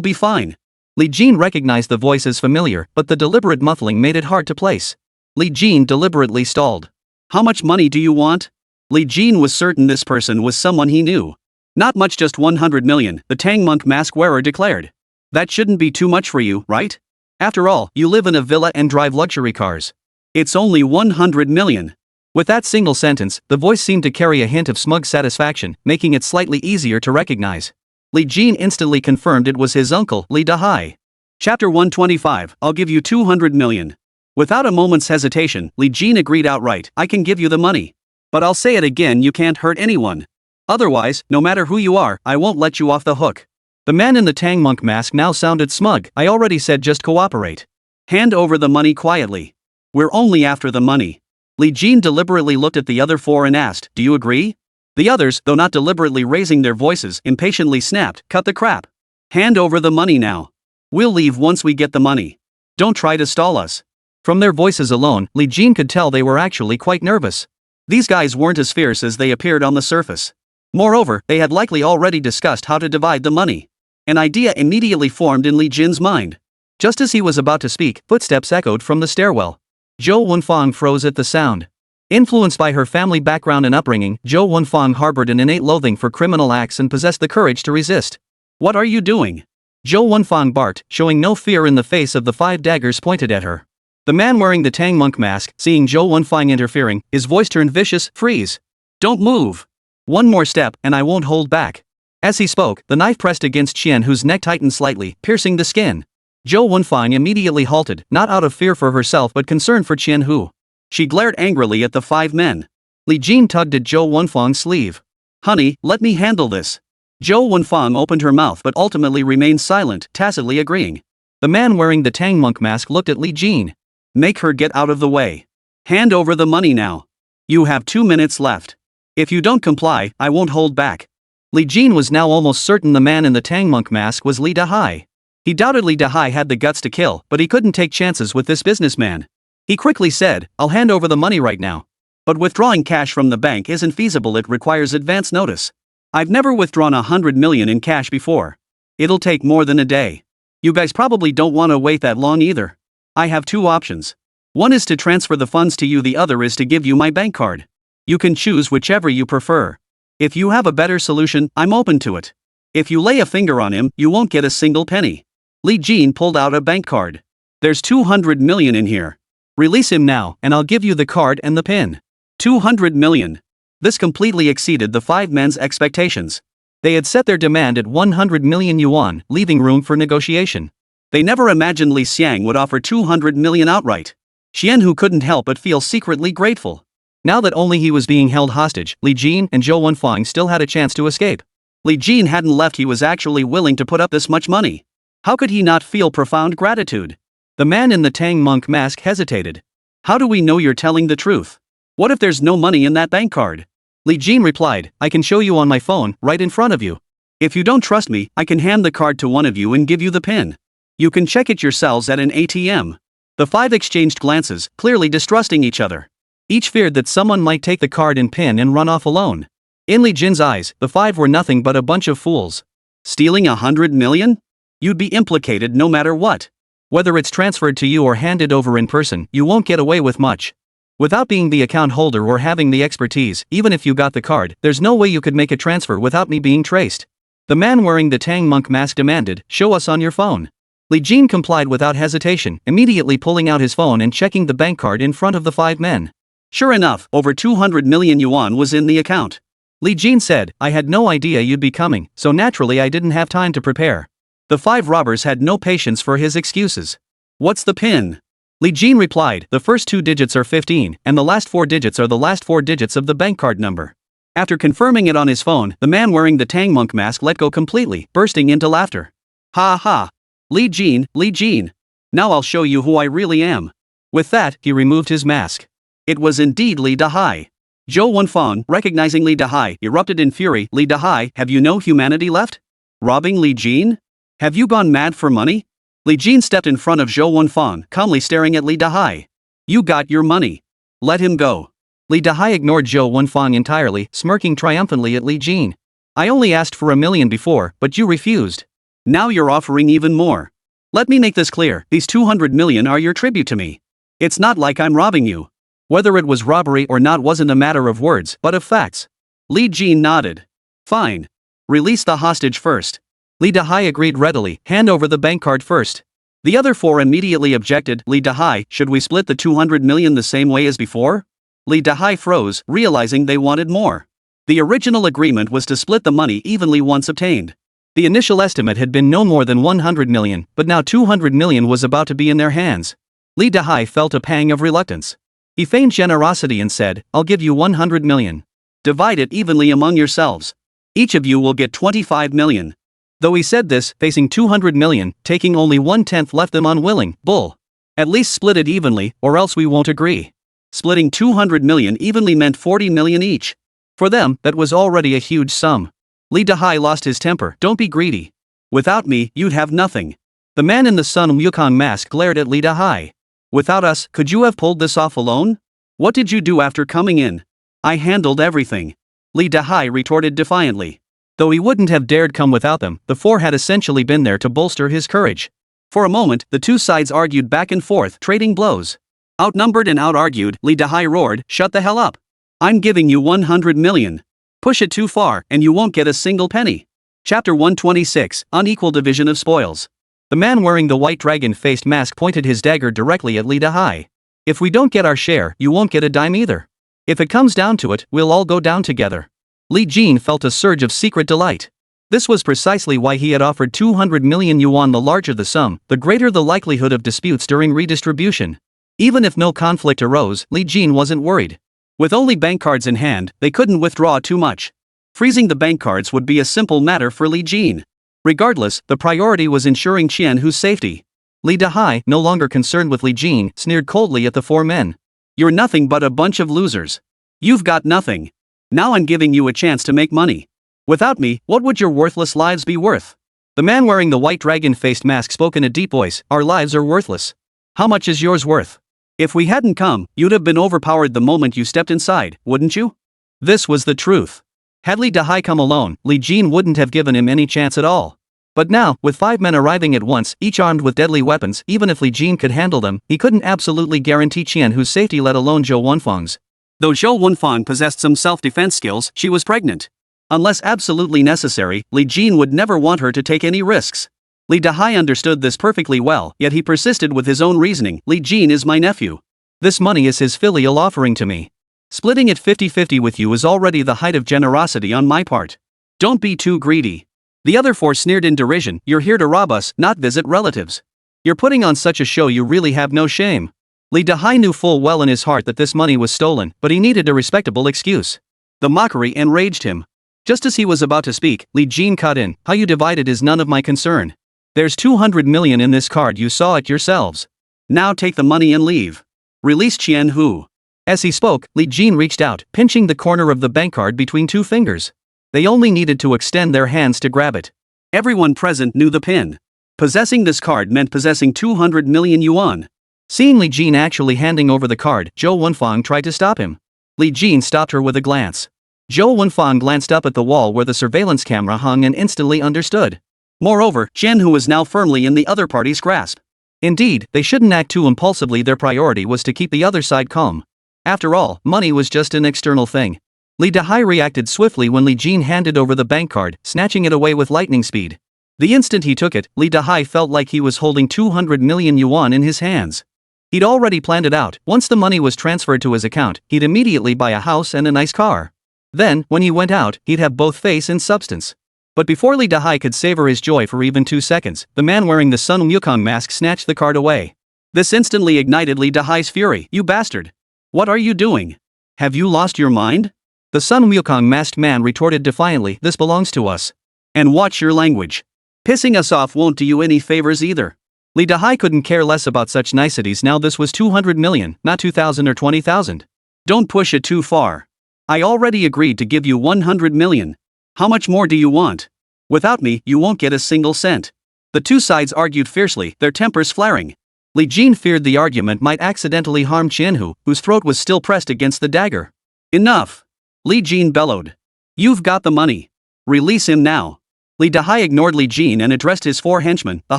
be fine." Li Jin recognized the voice as familiar, but the deliberate muffling made it hard to place. Li Jin deliberately stalled. "How much money do you want?" Li Jin was certain this person was someone he knew. "Not much, just 100 million, the Tang monk mask wearer declared. "That shouldn't be too much for you, right? After all, you live in a villa and drive luxury cars. It's only 100 million. With that single sentence, the voice seemed to carry a hint of smug satisfaction, making it slightly easier to recognize. Li Jin instantly confirmed it was his uncle, Li Dahai. Chapter 125, I'll give you 200 million. Without a moment's hesitation, Li Jin agreed outright, "I can give you the money. But I'll say it again, you can't hurt anyone. Otherwise, no matter who you are, I won't let you off the hook." The man in the Tang monk mask now sounded smug. "I already said just cooperate. Hand over the money quietly. We're only after the money." Li Jin deliberately looked at the other 4 and asked, "Do you agree?" The others, though not deliberately raising their voices, impatiently snapped, "Cut the crap. Hand over the money now. We'll leave once we get the money. Don't try to stall us." From their voices alone, Li Jin could tell they were actually quite nervous. These guys weren't as fierce as they appeared on the surface. Moreover, they had likely already discussed how to divide the money. An idea immediately formed in Li Jin's mind. Just as he was about to speak, footsteps echoed from the stairwell. Zhou Wenfang froze at the sound. Influenced by her family background and upbringing, Zhou Wenfang harbored an innate loathing for criminal acts and possessed the courage to resist. "What are you doing?" Zhou Wenfang barked, showing no fear in the face of the 5 daggers pointed at her. The man wearing the Tang monk mask, seeing Zhou Wenfang interfering, his voice turned vicious. "Freeze! Don't move! One more step, and I won't hold back." As he spoke, the knife pressed against Xian, whose neck tightened slightly, piercing the skin. Zhou Wenfang immediately halted, not out of fear for herself but concern for Qianhu. She glared angrily at the 5 men. Li Jin tugged at Zhou Wenfang's sleeve. "Honey, let me handle this." Zhou Wenfang opened her mouth but ultimately remained silent, tacitly agreeing. The man wearing the Tang monk mask looked at Li Jin. "Make her get out of the way. Hand over the money now. You have 2 minutes left. If you don't comply, I won't hold back." Li Jin was now almost certain the man in the Tang monk mask was Li Dahai. He doubted Li Dahai had the guts to kill, but he couldn't take chances with this businessman. He quickly said, "I'll hand over the money right now. But withdrawing cash from the bank isn't feasible, it requires advance notice. I've never withdrawn 100 million in cash before. It'll take more than a day. You guys probably don't want to wait that long either. I have 2 options. One is to transfer the funds to you, the other is to give you my bank card. You can choose whichever you prefer. If you have a better solution, I'm open to it. If you lay a finger on him, you won't get a single penny." Li Jin pulled out a bank card. "There's 200 million in here. Release him now, and I'll give you the card and the pin." 200 million. This completely exceeded the 5 men's expectations. They had set their demand at 100 million yuan, leaving room for negotiation. They never imagined Li Xiang would offer 200 million outright. Xianhu couldn't help but feel secretly grateful. Now that only he was being held hostage, Li Jin and Zhou Wenfang still had a chance to escape. Li Jin hadn't left, he was actually willing to put up this much money. How could he not feel profound gratitude? The man in the Tang monk mask hesitated. "How do we know you're telling the truth? What if there's no money in that bank card?" Li Jin replied, "I can show you on my phone, right in front of you. If you don't trust me, I can hand the card to one of you and give you the pin. You can check it yourselves at an ATM." The five exchanged glances, clearly distrusting each other. Each feared that someone might take the card and pin and run off alone. In Li Jin's eyes, the five were nothing but a bunch of fools. Stealing 100 million? You'd be implicated no matter what. Whether it's transferred to you or handed over in person, you won't get away with much. Without being the account holder or having the expertise, even if you got the card, there's no way you could make a transfer without me being traced. The man wearing the Tang monk mask demanded, "Show us on your phone." Li Jin complied without hesitation, immediately pulling out his phone and checking the bank card in front of the five men. Sure enough, over 200 million yuan was in the account. Li Jin said, "I had no idea you'd be coming, so naturally I didn't have time to prepare." The five robbers had no patience for his excuses. "What's the pin?" Li Jin replied, "The first two digits are 15, and the last four digits are the last four digits of the bank card number." After confirming it on his phone, the man wearing the Tang monk mask let go completely, bursting into laughter. "Ha ha! Li Jin, now I'll show you who I really am." With that, he removed his mask. It was indeed Li Dahai. Zhou Wenfang, recognizing Li Dahai, erupted in fury. "Li Dahai, have you no humanity left? Robbing Li Jin? Have you gone mad for money?" Li Jin stepped in front of Zhou Wenfang, calmly staring at Li Dahai. "You got your money. Let him go." Li Dahai ignored Zhou Wenfang entirely, smirking triumphantly at Li Jin. "I only asked for 1 million before, but you refused. Now you're offering even more. Let me make this clear, these 200 million are your tribute to me. It's not like I'm robbing you." Whether it was robbery or not wasn't a matter of words, but of facts. Li Jin nodded. "Fine. Release the hostage first." Li Dahai agreed readily, "Hand over the bank card first." The other four immediately objected. "Li Dahai, should we split the 200 million the same way as before?" Li Dahai froze, realizing they wanted more. The original agreement was to split the money evenly once obtained. The initial estimate had been no more than 100 million, but now 200 million was about to be in their hands. Li Dahai felt a pang of reluctance. He feigned generosity and said, "I'll give you 100 million. Divide it evenly among yourselves. Each of you will get 25 million. Though he said this, facing 200 million, taking only 1/10 left them unwilling. Bull. "At least split it evenly, or else we won't agree." Splitting 200 million evenly meant 40 million each. For them, that was already a huge sum. Li Dahai lost his temper. "Don't be greedy. Without me, you'd have nothing." The man in the Sun Wukong mask glared at Li Dahai. "Without us, could you have pulled this off alone? What did you do after coming in?" "I handled everything," Li Dahai retorted defiantly. Though he wouldn't have dared come without them, the four had essentially been there to bolster his courage. For a moment, the two sides argued back and forth, trading blows. Outnumbered and out-argued, Li Dahai roared, "Shut the hell up. I'm giving you 100 million. Push it too far, and you won't get a single penny." Chapter 126, Unequal Division of Spoils. The man wearing the white dragon-faced mask pointed his dagger directly at Li Dahai. "If we don't get our share, you won't get a dime either. If it comes down to it, we'll all go down together." Li Jin felt a surge of secret delight. This was precisely why he had offered 200 million yuan. The larger the sum, the greater the likelihood of disputes during redistribution. Even if no conflict arose, Li Jin wasn't worried. With only bank cards in hand, they couldn't withdraw too much. Freezing the bank cards would be a simple matter for Li Jin. Regardless, the priority was ensuring Qianhu's safety. Li Dahai, no longer concerned with Li Jin, sneered coldly at the four men. "You're nothing but a bunch of losers. You've got nothing. Now I'm giving you a chance to make money. Without me, what would your worthless lives be worth?" The man wearing the white dragon-faced mask spoke in a deep voice. "Our lives are worthless. How much is yours worth? If we hadn't come, you'd have been overpowered the moment you stepped inside, wouldn't you?" This was the truth. Had Li Dahai come alone, Li Jin wouldn't have given him any chance at all. But now, with 5 men arriving at once, each armed with deadly weapons, even if Li Jin could handle them, he couldn't absolutely guarantee Qianhu's safety, let alone Zhou Wenfang's. Though Zhou Wenfang possessed some self-defense skills, she was pregnant. Unless absolutely necessary, Li Jin would never want her to take any risks. Li Dahai understood this perfectly well, yet he persisted with his own reasoning. "Li Jin is my nephew. This money is his filial offering to me. Splitting it 50-50 with you is already the height of generosity on my part. Don't be too greedy." The other four sneered in derision. "You're here to rob us, not visit relatives. You're putting on such a show, you really have no shame." Li Dahai knew full well in his heart that this money was stolen, but he needed a respectable excuse. The mockery enraged him. Just as he was about to speak, Li Jin cut in. "How you divide it is none of my concern. There's 200 million in this card, you saw it yourselves. Now take the money and leave. Release Qianhu." As he spoke, Li Jin reached out, pinching the corner of the bank card between 2 fingers. They only needed to extend their hands to grab it. Everyone present knew the pin. Possessing this card meant possessing 200 million yuan. Seeing Li Jin actually handing over the card, Zhou Wenfang tried to stop him. Li Jin stopped her with a glance. Zhou Wenfang glanced up at the wall where the surveillance camera hung and instantly understood. Moreover, Jianhu was now firmly in the other party's grasp. Indeed, they shouldn't act too impulsively. Their priority was to keep the other side calm. After all, money was just an external thing. Li Dahai reacted swiftly when Li Jin handed over the bank card, snatching it away with lightning speed. The instant he took it, Li Dahai felt like he was holding 200 million yuan in his hands. He'd already planned it out. Once the money was transferred to his account, he'd immediately buy a house and a nice car. Then, when he went out, he'd have both face and substance. But before Li Dahai could savor his joy for even 2 seconds, the man wearing the Sun Wukong mask snatched the card away. This instantly ignited Li Dahai's fury. "You bastard! What are you doing? Have you lost your mind?" The Sun Wukong masked man retorted defiantly, "This belongs to us. And watch your language. Pissing us off won't do you any favors either." Li Dahai couldn't care less about such niceties now. This was 200 million, not 2,000 or 20,000. "Don't push it too far. I already agreed to give you 100 million. How much more do you want? Without me, you won't get a single cent." The two sides argued fiercely, their tempers flaring. Li Jin feared the argument might accidentally harm Qianhu, whose throat was still pressed against the dagger. "Enough!" Li Jin bellowed. "You've got the money. Release him now." Li Dahai ignored Li Jin and addressed his 4 henchmen. "The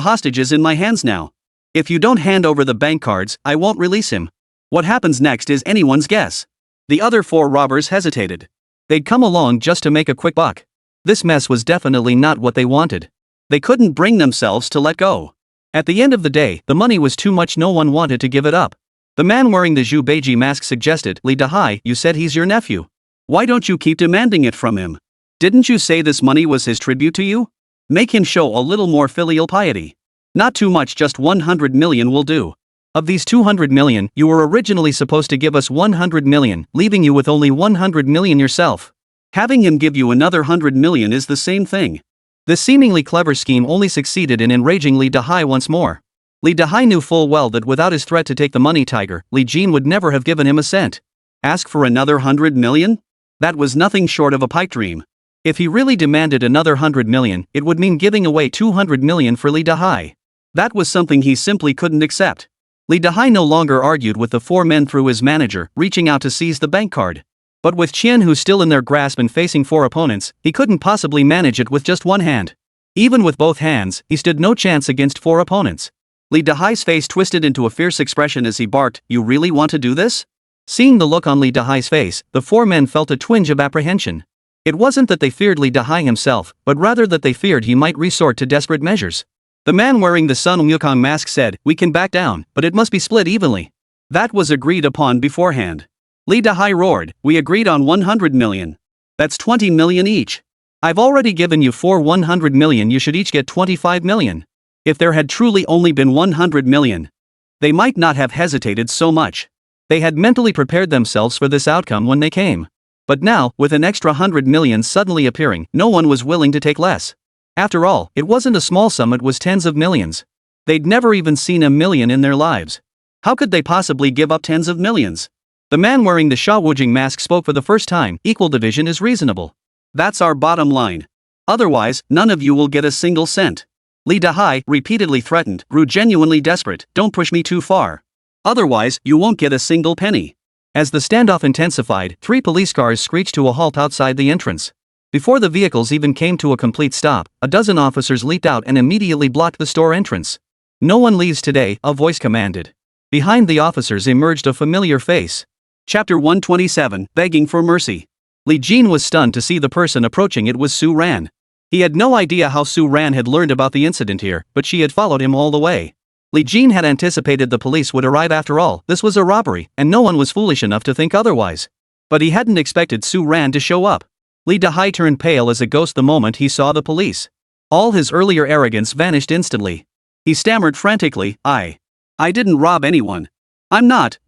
hostage is in my hands now. If you don't hand over the bank cards, I won't release him. What happens next is anyone's guess." The other 4 robbers hesitated. They'd come along just to make a quick buck. This mess was definitely not what they wanted. They couldn't bring themselves to let go. At the end of the day, the money was too much. No one wanted to give it up. The man wearing the Zhu Beiji mask suggested, "Li Dahai, you said he's your nephew. Why don't you keep demanding it from him? Didn't you say this money was his tribute to you? Make him show a little more filial piety. Not too much, just 100 million will do. Of these 200 million, you were originally supposed to give us 100 million, leaving you with only 100 million yourself. Having him give you another 100 million is the same thing." This seemingly clever scheme only succeeded in enraging Li Dahai once more. Li Dahai knew full well that without his threat to take the money tiger, Li Jin would never have given him a cent. Ask for another 100 million? That was nothing short of a pipe dream. If he really demanded another 100 million, it would mean giving away 200 million for Li Dahai. That was something he simply couldn't accept. Li Dahai no longer argued with the 4 men through his manager, reaching out to seize the bank card. But with Qianhu still in their grasp and facing 4 opponents, he couldn't possibly manage it with just one hand. Even with both hands, he stood no chance against 4 opponents. Li Dahai's face twisted into a fierce expression as he barked, "You really want to do this?" Seeing the look on Li Dahai's face, the 4 men felt a twinge of apprehension. It wasn't that they feared Li Dahai himself, but rather that they feared he might resort to desperate measures. The man wearing the Sun Wukong mask said, "We can back down, but it must be split evenly." That was agreed upon beforehand. Li Dahai roared, "We agreed on 100 million. That's 20 million each. I've already given you 100 million, you should each get 25 million. If there had truly only been 100 million, they might not have hesitated so much. They had mentally prepared themselves for this outcome when they came. But now, with an extra 100 million suddenly appearing, no one was willing to take less. After all, it wasn't a small sum, it was tens of millions. They'd never even seen a million in their lives. How could they possibly give up tens of millions? The man wearing the Sha Wujing mask spoke for the first time. "Equal division is reasonable. That's our bottom line. Otherwise, none of you will get a single cent." Li Dahai, repeatedly threatened, grew genuinely desperate. "Don't push me too far. Otherwise, you won't get a single penny." As the standoff intensified, 3 police cars screeched to a halt outside the entrance. Before the vehicles even came to a complete stop, a dozen officers leaped out and immediately blocked the store entrance. "No one leaves today," a voice commanded. Behind the officers emerged a familiar face. Chapter 127, Begging for Mercy. Li Jin was stunned to see the person approaching. It was Su Ran. He had no idea how Su Ran had learned about the incident here, but she had followed him all the way. Li Jin had anticipated the police would arrive. After all, this was a robbery, and no one was foolish enough to think otherwise. But he hadn't expected Su Ran to show up. Li Dahai turned pale as a ghost the moment he saw the police. All his earlier arrogance vanished instantly. He stammered frantically, I didn't rob anyone. I'm not.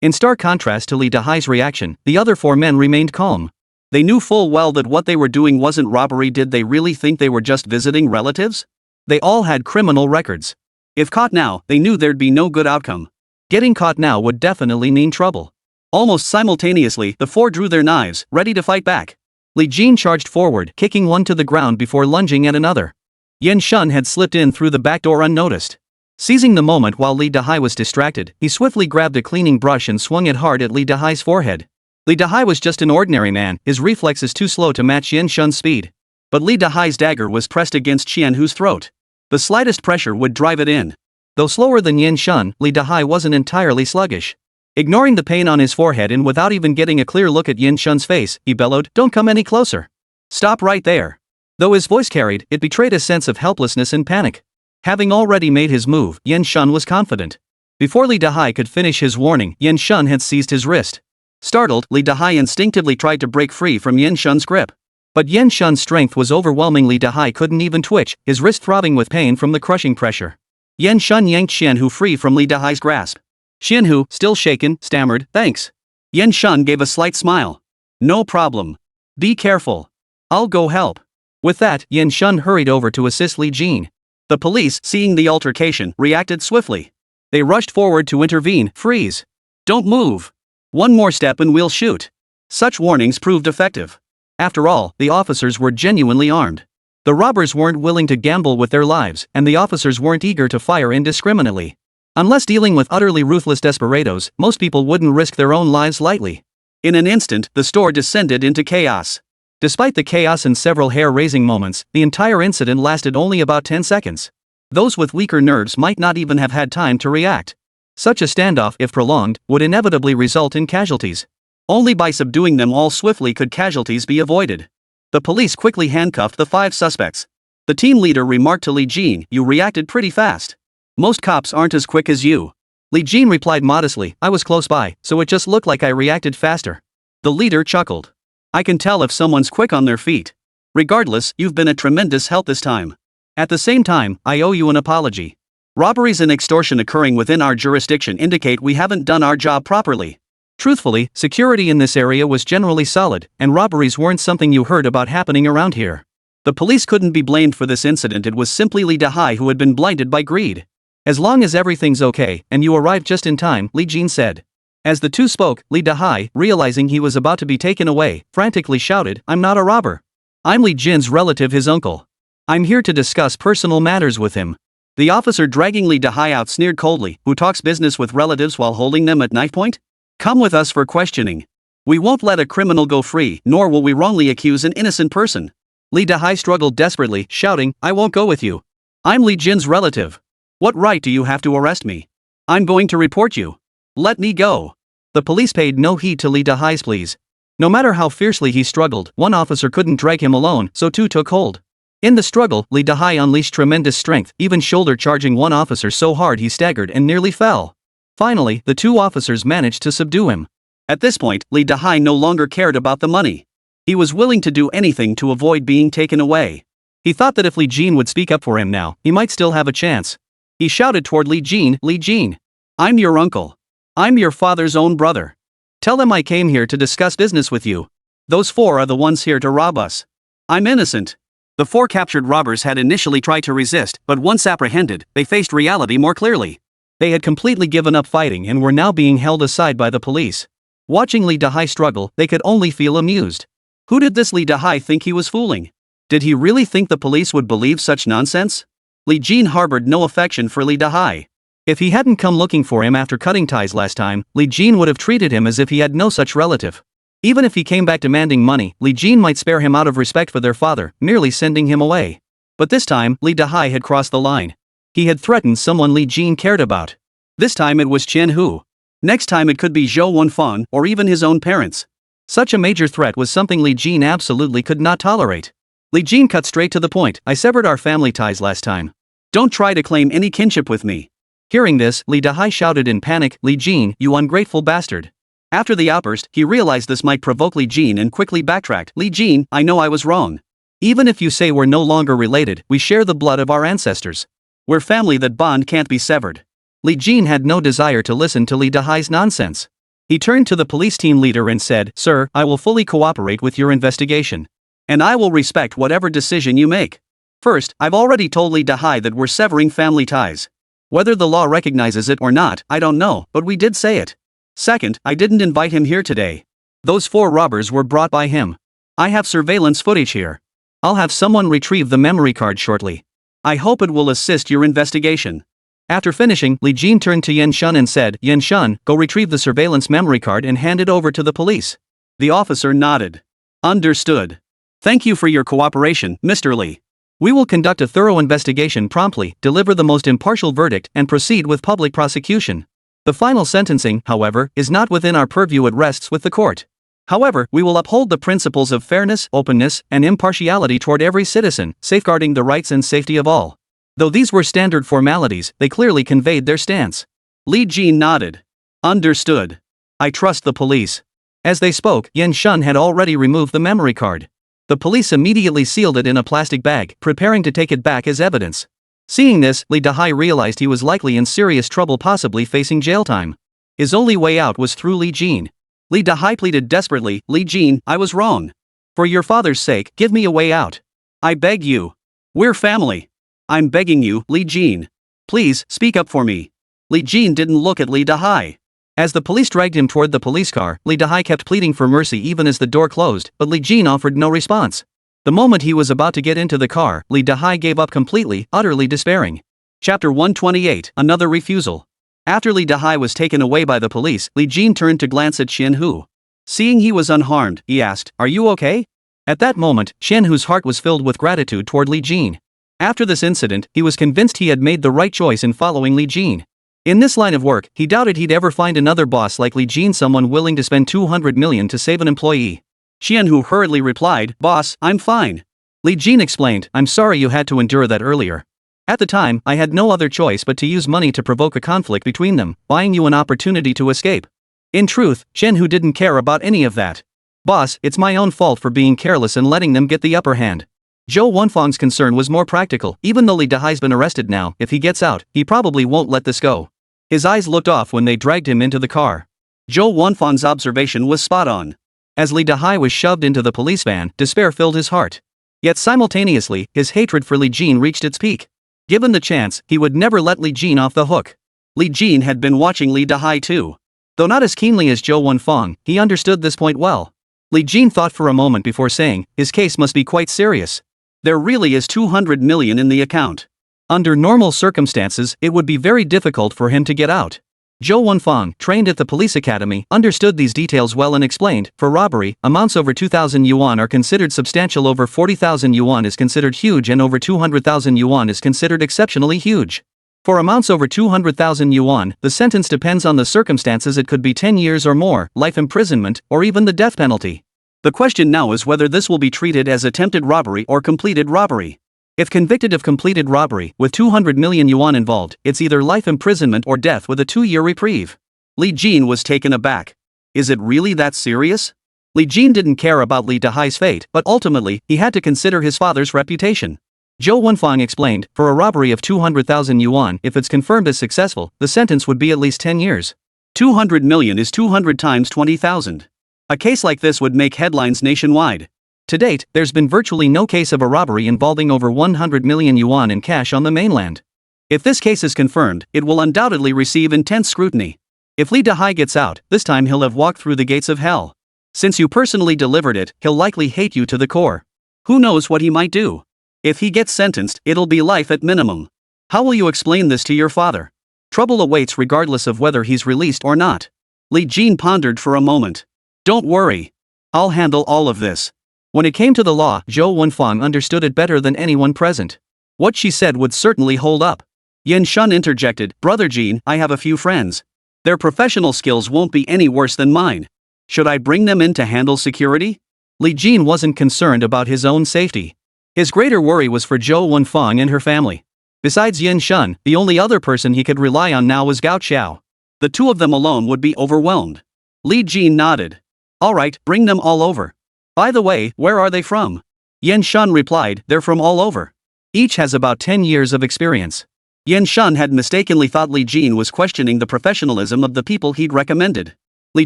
In stark contrast to Li Dahai's reaction, the other 4 men remained calm. They knew full well that what they were doing wasn't robbery. Did they really think they were just visiting relatives? They all had criminal records. If caught now, they knew there'd be no good outcome. Getting caught now would definitely mean trouble. Almost simultaneously, the 4 drew their knives, ready to fight back. Li Jin charged forward, kicking one to the ground before lunging at another. Yan Shun had slipped in through the back door unnoticed. Seizing the moment while Lee Dahai was distracted, he swiftly grabbed a cleaning brush and swung it hard at Lee Dahai's forehead. Lee Dahai was just an ordinary man, his reflexes too slow to match Yin Shun's speed. But Lee Dahai's dagger was pressed against Qianhu's throat. The slightest pressure would drive it in. Though slower than Yin Shun, Lee Dahai wasn't entirely sluggish. Ignoring the pain on his forehead and without even getting a clear look at Yin Shun's face, he bellowed, "Don't come any closer. Stop right there." Though his voice carried, it betrayed a sense of helplessness and panic. Having already made his move, Yin Shun was confident. Before Lee Dahai could finish his warning, Yin Shun had seized his wrist. Startled, Lee Dahai instinctively tried to break free from Yin Shun's grip. But Yin Shun's strength was overwhelming. Lee Dahai couldn't even twitch, his wrist throbbing with pain from the crushing pressure. Yin Shun yanked Qianhu free from Lee Dahai's grasp. Qianhu, still shaken, stammered, "Thanks." Yin Shun gave a slight smile. "No problem. Be careful. I'll go help." With that, Yin Shun hurried over to assist Li Jin. The police, seeing the altercation, reacted swiftly. They rushed forward to intervene. "Freeze. Don't move. One more step and we'll shoot." Such warnings proved effective. After all, the officers were genuinely armed. The robbers weren't willing to gamble with their lives, and the officers weren't eager to fire indiscriminately. Unless dealing with utterly ruthless desperados, most people wouldn't risk their own lives lightly. In an instant, the store descended into chaos. Despite the chaos and several hair-raising moments, the entire incident lasted only about 10 seconds. Those with weaker nerves might not even have had time to react. Such a standoff, if prolonged, would inevitably result in casualties. Only by subduing them all swiftly could casualties be avoided. The police quickly handcuffed the 5 suspects. The team leader remarked to Li Jin, "You reacted pretty fast. Most cops aren't as quick as you." Li Jin replied modestly, "I was close by, so it just looked like I reacted faster." The leader chuckled. "I can tell if someone's quick on their feet. Regardless, you've been a tremendous help this time. At the same time, I owe you an apology. Robberies and extortion occurring within our jurisdiction indicate we haven't done our job properly." Truthfully, security in this area was generally solid, and robberies weren't something you heard about happening around here. The police couldn't be blamed for this incident. It was simply Lee Dahai who had been blinded by greed. "As long as everything's okay, and you arrived just in time," Li Jin said. As the two spoke, Lee Dahai, realizing he was about to be taken away, frantically shouted, "I'm not a robber. I'm Li Jin's relative, his uncle. I'm here to discuss personal matters with him." The officer dragging Lee Dahai out sneered coldly, "Who talks business with relatives while holding them at knife point? Come with us for questioning. We won't let a criminal go free, nor will we wrongly accuse an innocent person." Lee Dahai struggled desperately, shouting, "I won't go with you. I'm Li Jin's relative. What right do you have to arrest me? I'm going to report you. Let me go." The police paid no heed to Lee Dahai's pleas. No matter how fiercely he struggled, one officer couldn't drag him alone, so two took hold. In the struggle, Lee Dahai unleashed tremendous strength, even shoulder-charging one officer so hard he staggered and nearly fell. Finally, the two officers managed to subdue him. At this point, Lee Dahai no longer cared about the money. He was willing to do anything to avoid being taken away. He thought that if Li Jin would speak up for him now, he might still have a chance. He shouted toward Li Jin, "Li Jin, I'm your uncle. I'm your father's own brother. Tell them I came here to discuss business with you. Those 4 are the ones here to rob us. I'm innocent." The 4 captured robbers had initially tried to resist, but once apprehended, they faced reality more clearly. They had completely given up fighting and were now being held aside by the police. Watching Lee Dahai struggle, they could only feel amused. Who did this Lee Dahai think he was fooling? Did he really think the police would believe such nonsense? Li Jin harbored no affection for Lee Dahai. If he hadn't come looking for him after cutting ties last time, Li Jin would have treated him as if he had no such relative. Even if he came back demanding money, Li Jin might spare him out of respect for their father, merely sending him away. But this time, Lee Dahai had crossed the line. He had threatened someone Li Jin cared about. This time it was Qianhu. Next time it could be Zhou Wenfan or even his own parents. Such a major threat was something Li Jin absolutely could not tolerate. Li Jin cut straight to the point, "I severed our family ties last time. Don't try to claim any kinship with me." Hearing this, Lee Dahai shouted in panic, "Li Jin, you ungrateful bastard." After the outburst, he realized this might provoke Li Jin and quickly backtracked, "Li Jin, I know I was wrong. Even if you say we're no longer related, we share the blood of our ancestors. We're family, that bond can't be severed." Li Jin had no desire to listen to Lee Dahai's nonsense. He turned to the police team leader and said, "Sir, I will fully cooperate with your investigation. And I will respect whatever decision you make. First, I've already told Lee Dahai that we're severing family ties. Whether the law recognizes it or not, I don't know, but we did say it. Second, I didn't invite him here today. Those 4 robbers were brought by him. I have surveillance footage here. I'll have someone retrieve the memory card shortly. I hope it will assist your investigation." After finishing, Li Jin turned to Yan Shun and said, Yan Shun, go retrieve the surveillance memory card and hand it over to the police. The officer nodded. Understood. Thank you for your cooperation, Mr. Li. We will conduct a thorough investigation promptly, deliver the most impartial verdict, and proceed with public prosecution. The final sentencing, however, is not within our purview. It rests with the court. However, we will uphold the principles of fairness, openness, and impartiality toward every citizen, safeguarding the rights and safety of all. Though these were standard formalities, they clearly conveyed their stance. Li Jin nodded. Understood. I trust the police. As they spoke, Yan Shun had already removed the memory card. The police immediately sealed it in a plastic bag, preparing to take it back as evidence. Seeing this, Li Dahai realized he was likely in serious trouble, possibly facing jail time. His only way out was through Li Jin. Li Dahai pleaded desperately, Li Jin, I was wrong. For your father's sake, give me a way out. I beg you. We're family. I'm begging you, Li Jin. Please, speak up for me. Li Jin didn't look at Li Dahai. As the police dragged him toward the police car, Li Dahai kept pleading for mercy even as the door closed, but Li Jin offered no response. The moment he was about to get into the car, Li Dahai gave up completely, utterly despairing. Chapter 128, Another Refusal. After Li Dahai was taken away by the police, Li Jin turned to glance at Xian Hu. Seeing he was unharmed, he asked, Are you okay? At that moment, Xian Hu's heart was filled with gratitude toward Li Jin. After this incident, he was convinced he had made the right choice in following Li Jin. In this line of work, he doubted he'd ever find another boss like Li Jin, someone willing to spend 200 million to save an employee. Xian Hu hurriedly replied, Boss, I'm fine. Li Jin explained, I'm sorry you had to endure that earlier. At the time, I had no other choice but to use money to provoke a conflict between them, buying you an opportunity to escape. In truth, Xian Hu didn't care about any of that. Boss, it's my own fault for being careless and letting them get the upper hand. Zhou Wenfang's concern was more practical. Even though Li Dahai's been arrested now, if he gets out, he probably won't let this go. His eyes looked off when they dragged him into the car. Zhou Wenfang's observation was spot on. As Li Dahai was shoved into the police van, despair filled his heart. Yet simultaneously, his hatred for Li Jin reached its peak. Given the chance, he would never let Li Jin off the hook. Li Jin had been watching Li Dahai too. Though not as keenly as Zhou Wenfang, he understood this point well. Li Jin thought for a moment before saying, his case must be quite serious. There really is 200 million in the account. Under normal circumstances, it would be very difficult for him to get out. Zhou Wenfang, trained at the police academy, understood these details well and explained, for robbery, amounts over 2,000 yuan are considered substantial, over 40,000 yuan is considered huge, and over 200,000 yuan is considered exceptionally huge. For amounts over 200,000 yuan, the sentence depends on the circumstances. It could be 10 years or more, life imprisonment, or even the death penalty. The question now is whether this will be treated as attempted robbery or completed robbery. If convicted of completed robbery, with 200 million yuan involved, it's either life imprisonment or death with a 2-year reprieve. Li Jin was taken aback. Is it really that serious? Li Jin didn't care about Li Dahai's fate, but ultimately, he had to consider his father's reputation. Zhou Wenfang explained, for a robbery of 200,000 yuan, if it's confirmed as successful, the sentence would be at least 10 years. 200 million is 200 times 20,000. A case like this would make headlines nationwide. To date, there's been virtually no case of a robbery involving over 100 million yuan in cash on the mainland. If this case is confirmed, it will undoubtedly receive intense scrutiny. If Li Dahai gets out, this time he'll have walked through the gates of hell. Since you personally delivered it, he'll likely hate you to the core. Who knows what he might do? If he gets sentenced, it'll be life at minimum. How will you explain this to your father? Trouble awaits regardless of whether he's released or not. Li Jin pondered for a moment. Don't worry. I'll handle all of this. When it came to the law, Zhou Wenfang understood it better than anyone present. What she said would certainly hold up. Yan Shun interjected, Brother Jin, I have a few friends. Their professional skills won't be any worse than mine. Should I bring them in to handle security? Li Jin wasn't concerned about his own safety. His greater worry was for Zhou Wenfang and her family. Besides Yan Shun, the only other person he could rely on now was Gao Xiao. The two of them alone would be overwhelmed. Li Jin nodded. All right, bring them all over. By the way, where are they from? Yan Shun replied, they're from all over. Each has about 10 years of experience. Yan Shun had mistakenly thought Li Jin was questioning the professionalism of the people he'd recommended. Li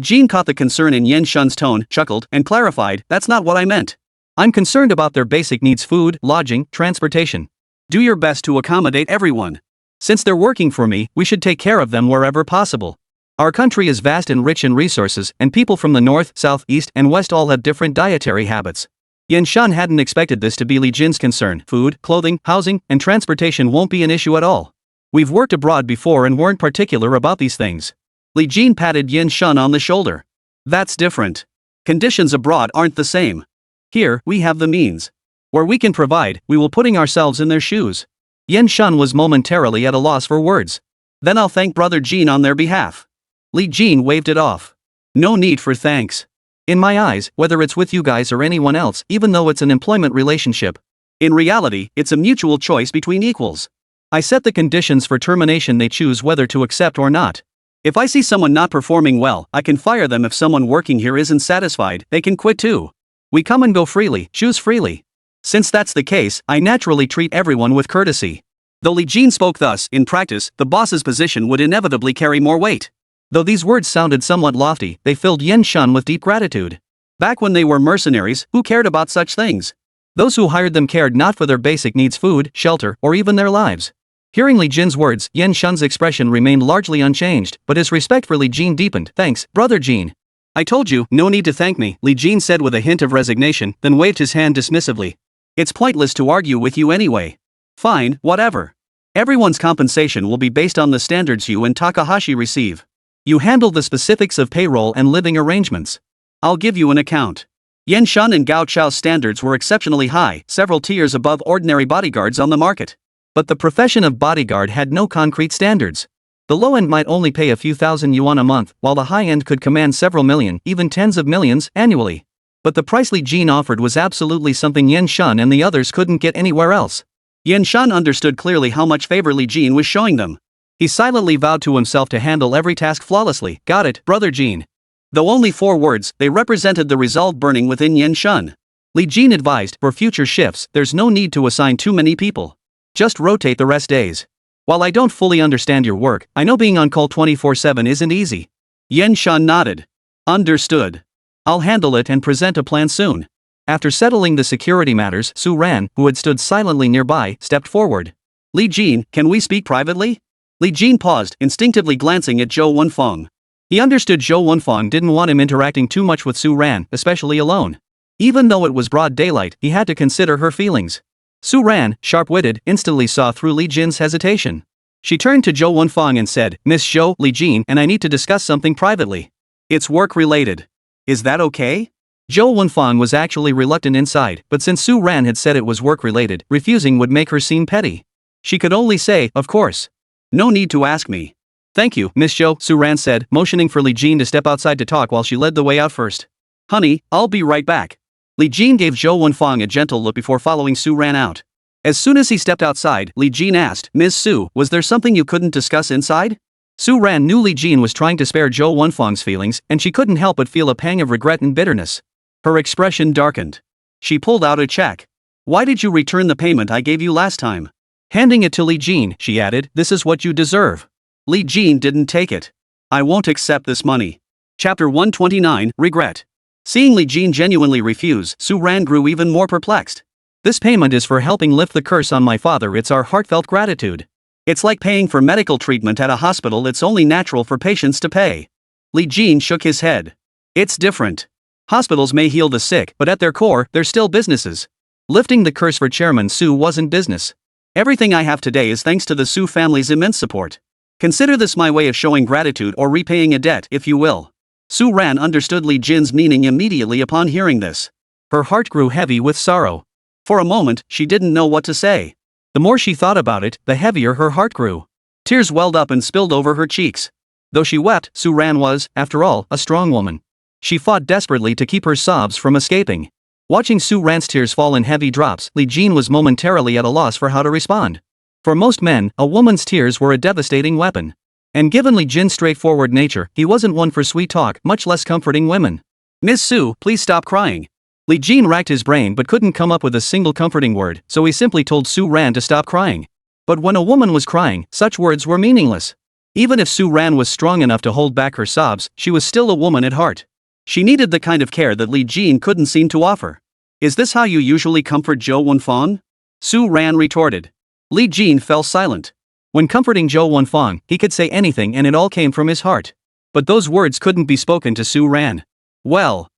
Jin caught the concern in Yan Shun's tone, chuckled, and clarified, that's not what I meant. I'm concerned about their basic needs: food, lodging, transportation. Do your best to accommodate everyone. Since they're working for me, we should take care of them wherever possible. Our country is vast and rich in resources, and people from the north, south, east, and west all have different dietary habits. Yan Shun hadn't expected this to be Li Jin's concern. Food, clothing, housing, and transportation won't be an issue at all. We've worked abroad before and weren't particular about these things. Li Jin patted Yin Shun on the shoulder. That's different. Conditions abroad aren't the same. Here, we have the means. Where we can provide, we will putting ourselves in their shoes. Yin Shun was momentarily at a loss for words. Then I'll thank Brother Jin on their behalf. Li Jin waved it off. No need for thanks. In my eyes, whether it's with you guys or anyone else, even though it's an employment relationship, in reality, it's a mutual choice between equals. I set the conditions for termination, they choose whether to accept or not. If I see someone not performing well, I can fire them. If someone working here isn't satisfied, they can quit too. We come and go freely, choose freely. Since that's the case, I naturally treat everyone with courtesy. Though Li Jin spoke thus, in practice, the boss's position would inevitably carry more weight. Though these words sounded somewhat lofty, they filled Yin Shun with deep gratitude. Back when they were mercenaries, who cared about such things? Those who hired them cared not for their basic needs, food, shelter, or even their lives. Hearing Li Jin's words, Yin Shun's expression remained largely unchanged, but his respect for Li Jin deepened. Thanks, Brother Jin. I told you, no need to thank me, Li Jin said with a hint of resignation, then waved his hand dismissively. It's pointless to argue with you anyway. Fine, whatever. Everyone's compensation will be based on the standards you and Takahashi receive. You handle the specifics of payroll and living arrangements. I'll give you an account. Yen Shun and Gao Chao's standards were exceptionally high, several tiers above ordinary bodyguards on the market. But the profession of bodyguard had no concrete standards. The low end might only pay a few thousand yuan a month, while the high end could command several million, even tens of millions, annually. But the price Li Jin offered was absolutely something Yen Shun and the others couldn't get anywhere else. Yen Shun understood clearly how much favor Li Jin was showing them. He silently vowed to himself to handle every task flawlessly. Got it, Brother Jin. Though only 4 words, they represented the resolve burning within Yen Shun. Li Jin advised, for future shifts, there's no need to assign too many people. Just rotate the rest days. While I don't fully understand your work, I know being on call 24/7 isn't easy. Yen Shun nodded. Understood. I'll handle it and present a plan soon. After settling the security matters, Su Ran, who had stood silently nearby, stepped forward. Li Jin, can we speak privately? Li Jin paused, instinctively glancing at Zhou Wenfeng. He understood Zhou Wenfeng didn't want him interacting too much with Su Ran, especially alone. Even though it was broad daylight, he had to consider her feelings. Su Ran, sharp-witted, instantly saw through Li Jin's hesitation. She turned to Zhou Wenfeng and said, Miss Zhou, Li Jin and I need to discuss something privately. It's work-related. Is that okay? Zhou Wenfeng was actually reluctant inside, but since Su Ran had said it was work-related, refusing would make her seem petty. She could only say, of course. No need to ask me. Thank you, Miss Zhou, Su Ran said, motioning for Li Jin to step outside to talk while she led the way out first. Honey, I'll be right back. Li Jin gave Zhou Wenfeng a gentle look before following Su Ran out. As soon as he stepped outside, Li Jin asked, Ms. Su, was there something you couldn't discuss inside? Su Ran knew Li Jin was trying to spare Zhou Wenfeng's feelings, and she couldn't help but feel a pang of regret and bitterness. Her expression darkened. She pulled out a check. Why did you return the payment I gave you last time? Handing it to Li Jin, she added, this is what you deserve. Li Jin didn't take it. I won't accept this money. Chapter 129, Regret. Seeing Li Jin genuinely refuse, Su Ran grew even more perplexed. This payment is for helping lift the curse on my father. It's our heartfelt gratitude. It's like paying for medical treatment at a hospital. It's only natural for patients to pay. Li Jin shook his head. It's different. Hospitals may heal the sick, but at their core, they're still businesses. Lifting the curse for Chairman Su wasn't business. Everything I have today is thanks to the Su family's immense support. Consider this my way of showing gratitude or repaying a debt, if you will. Su Ran understood Li Jin's meaning immediately upon hearing this. Her heart grew heavy with sorrow. For a moment, she didn't know what to say. The more she thought about it, the heavier her heart grew. Tears welled up and spilled over her cheeks. Though she wept, Su Ran was, after all, a strong woman. She fought desperately to keep her sobs from escaping. Watching Su Ran's tears fall in heavy drops, Li Jin was momentarily at a loss for how to respond. For most men, a woman's tears were a devastating weapon. And given Li Jin's straightforward nature, he wasn't one for sweet talk, much less comforting women. Miss Su, please stop crying. Li Jin racked his brain but couldn't come up with a single comforting word, so he simply told Su Ran to stop crying. But when a woman was crying, such words were meaningless. Even if Su Ran was strong enough to hold back her sobs, she was still a woman at heart. She needed the kind of care that Li Jin couldn't seem to offer. Is this how you usually comfort Zhou Wenfeng? Su Ran retorted. Li Jin fell silent. When comforting Zhou Wenfeng, he could say anything and it all came from his heart. But those words couldn't be spoken to Su Ran. Well,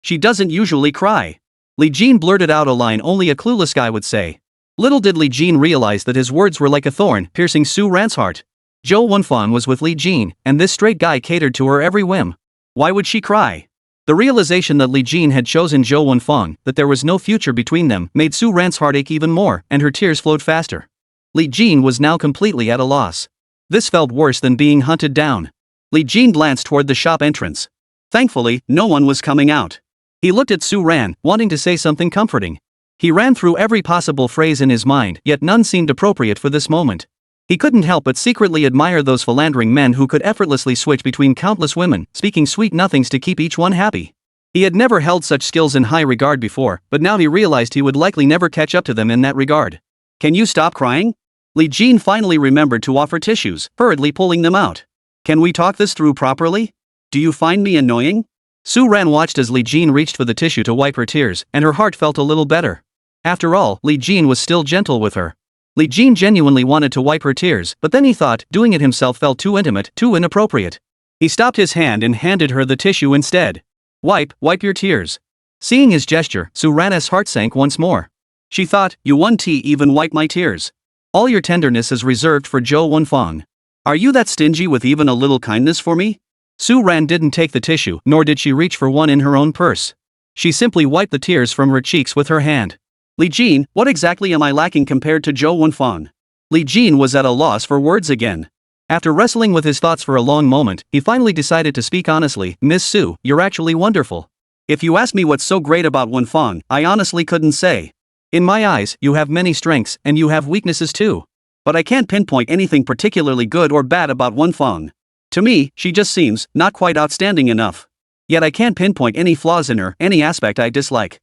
she doesn't usually cry. Li Jin blurted out a line only a clueless guy would say. Little did Li Jin realize that his words were like a thorn piercing Su Ran's heart. Zhou Wenfang was with Li Jin, and this straight guy catered to her every whim. Why would she cry? The realization that Li Jin had chosen Zhou Wenfang, that there was no future between them, made Su Ran's heart ache even more, and her tears flowed faster. Li Jin was now completely at a loss. This felt worse than being hunted down. Li Jin glanced toward the shop entrance. Thankfully, no one was coming out. He looked at Su Ran, wanting to say something comforting. He ran through every possible phrase in his mind, yet none seemed appropriate for this moment. He couldn't help but secretly admire those philandering men who could effortlessly switch between countless women, speaking sweet nothings to keep each one happy. He had never held such skills in high regard before, but now he realized he would likely never catch up to them in that regard. Can you stop crying? Li Jin finally remembered to offer tissues, hurriedly pulling them out. Can we talk this through properly? Do you find me annoying? Su Ran watched as Li Jin reached for the tissue to wipe her tears, and her heart felt a little better. After all, Li Jin was still gentle with her. Li Jin genuinely wanted to wipe her tears, but then he thought doing it himself felt too intimate, too inappropriate. He stopped his hand and handed her the tissue instead. Wipe your tears. Seeing his gesture, Su Ran's heart sank once more. She thought, you won't even wipe my tears. All your tenderness is reserved for Zhou Wenfang. Are you that stingy with even a little kindness for me? Su Ran didn't take the tissue, nor did she reach for one in her own purse. She simply wiped the tears from her cheeks with her hand. Li Jin, what exactly am I lacking compared to Zhou Wenfang? Li Jin was at a loss for words again. After wrestling with his thoughts for a long moment, he finally decided to speak honestly. Miss Su, you're actually wonderful. If you ask me what's so great about Wenfang, I honestly couldn't say. In my eyes, you have many strengths, and you have weaknesses too. But I can't pinpoint anything particularly good or bad about Wenfang. To me, she just seems not quite outstanding enough. Yet I can't pinpoint any flaws in her, any aspect I dislike.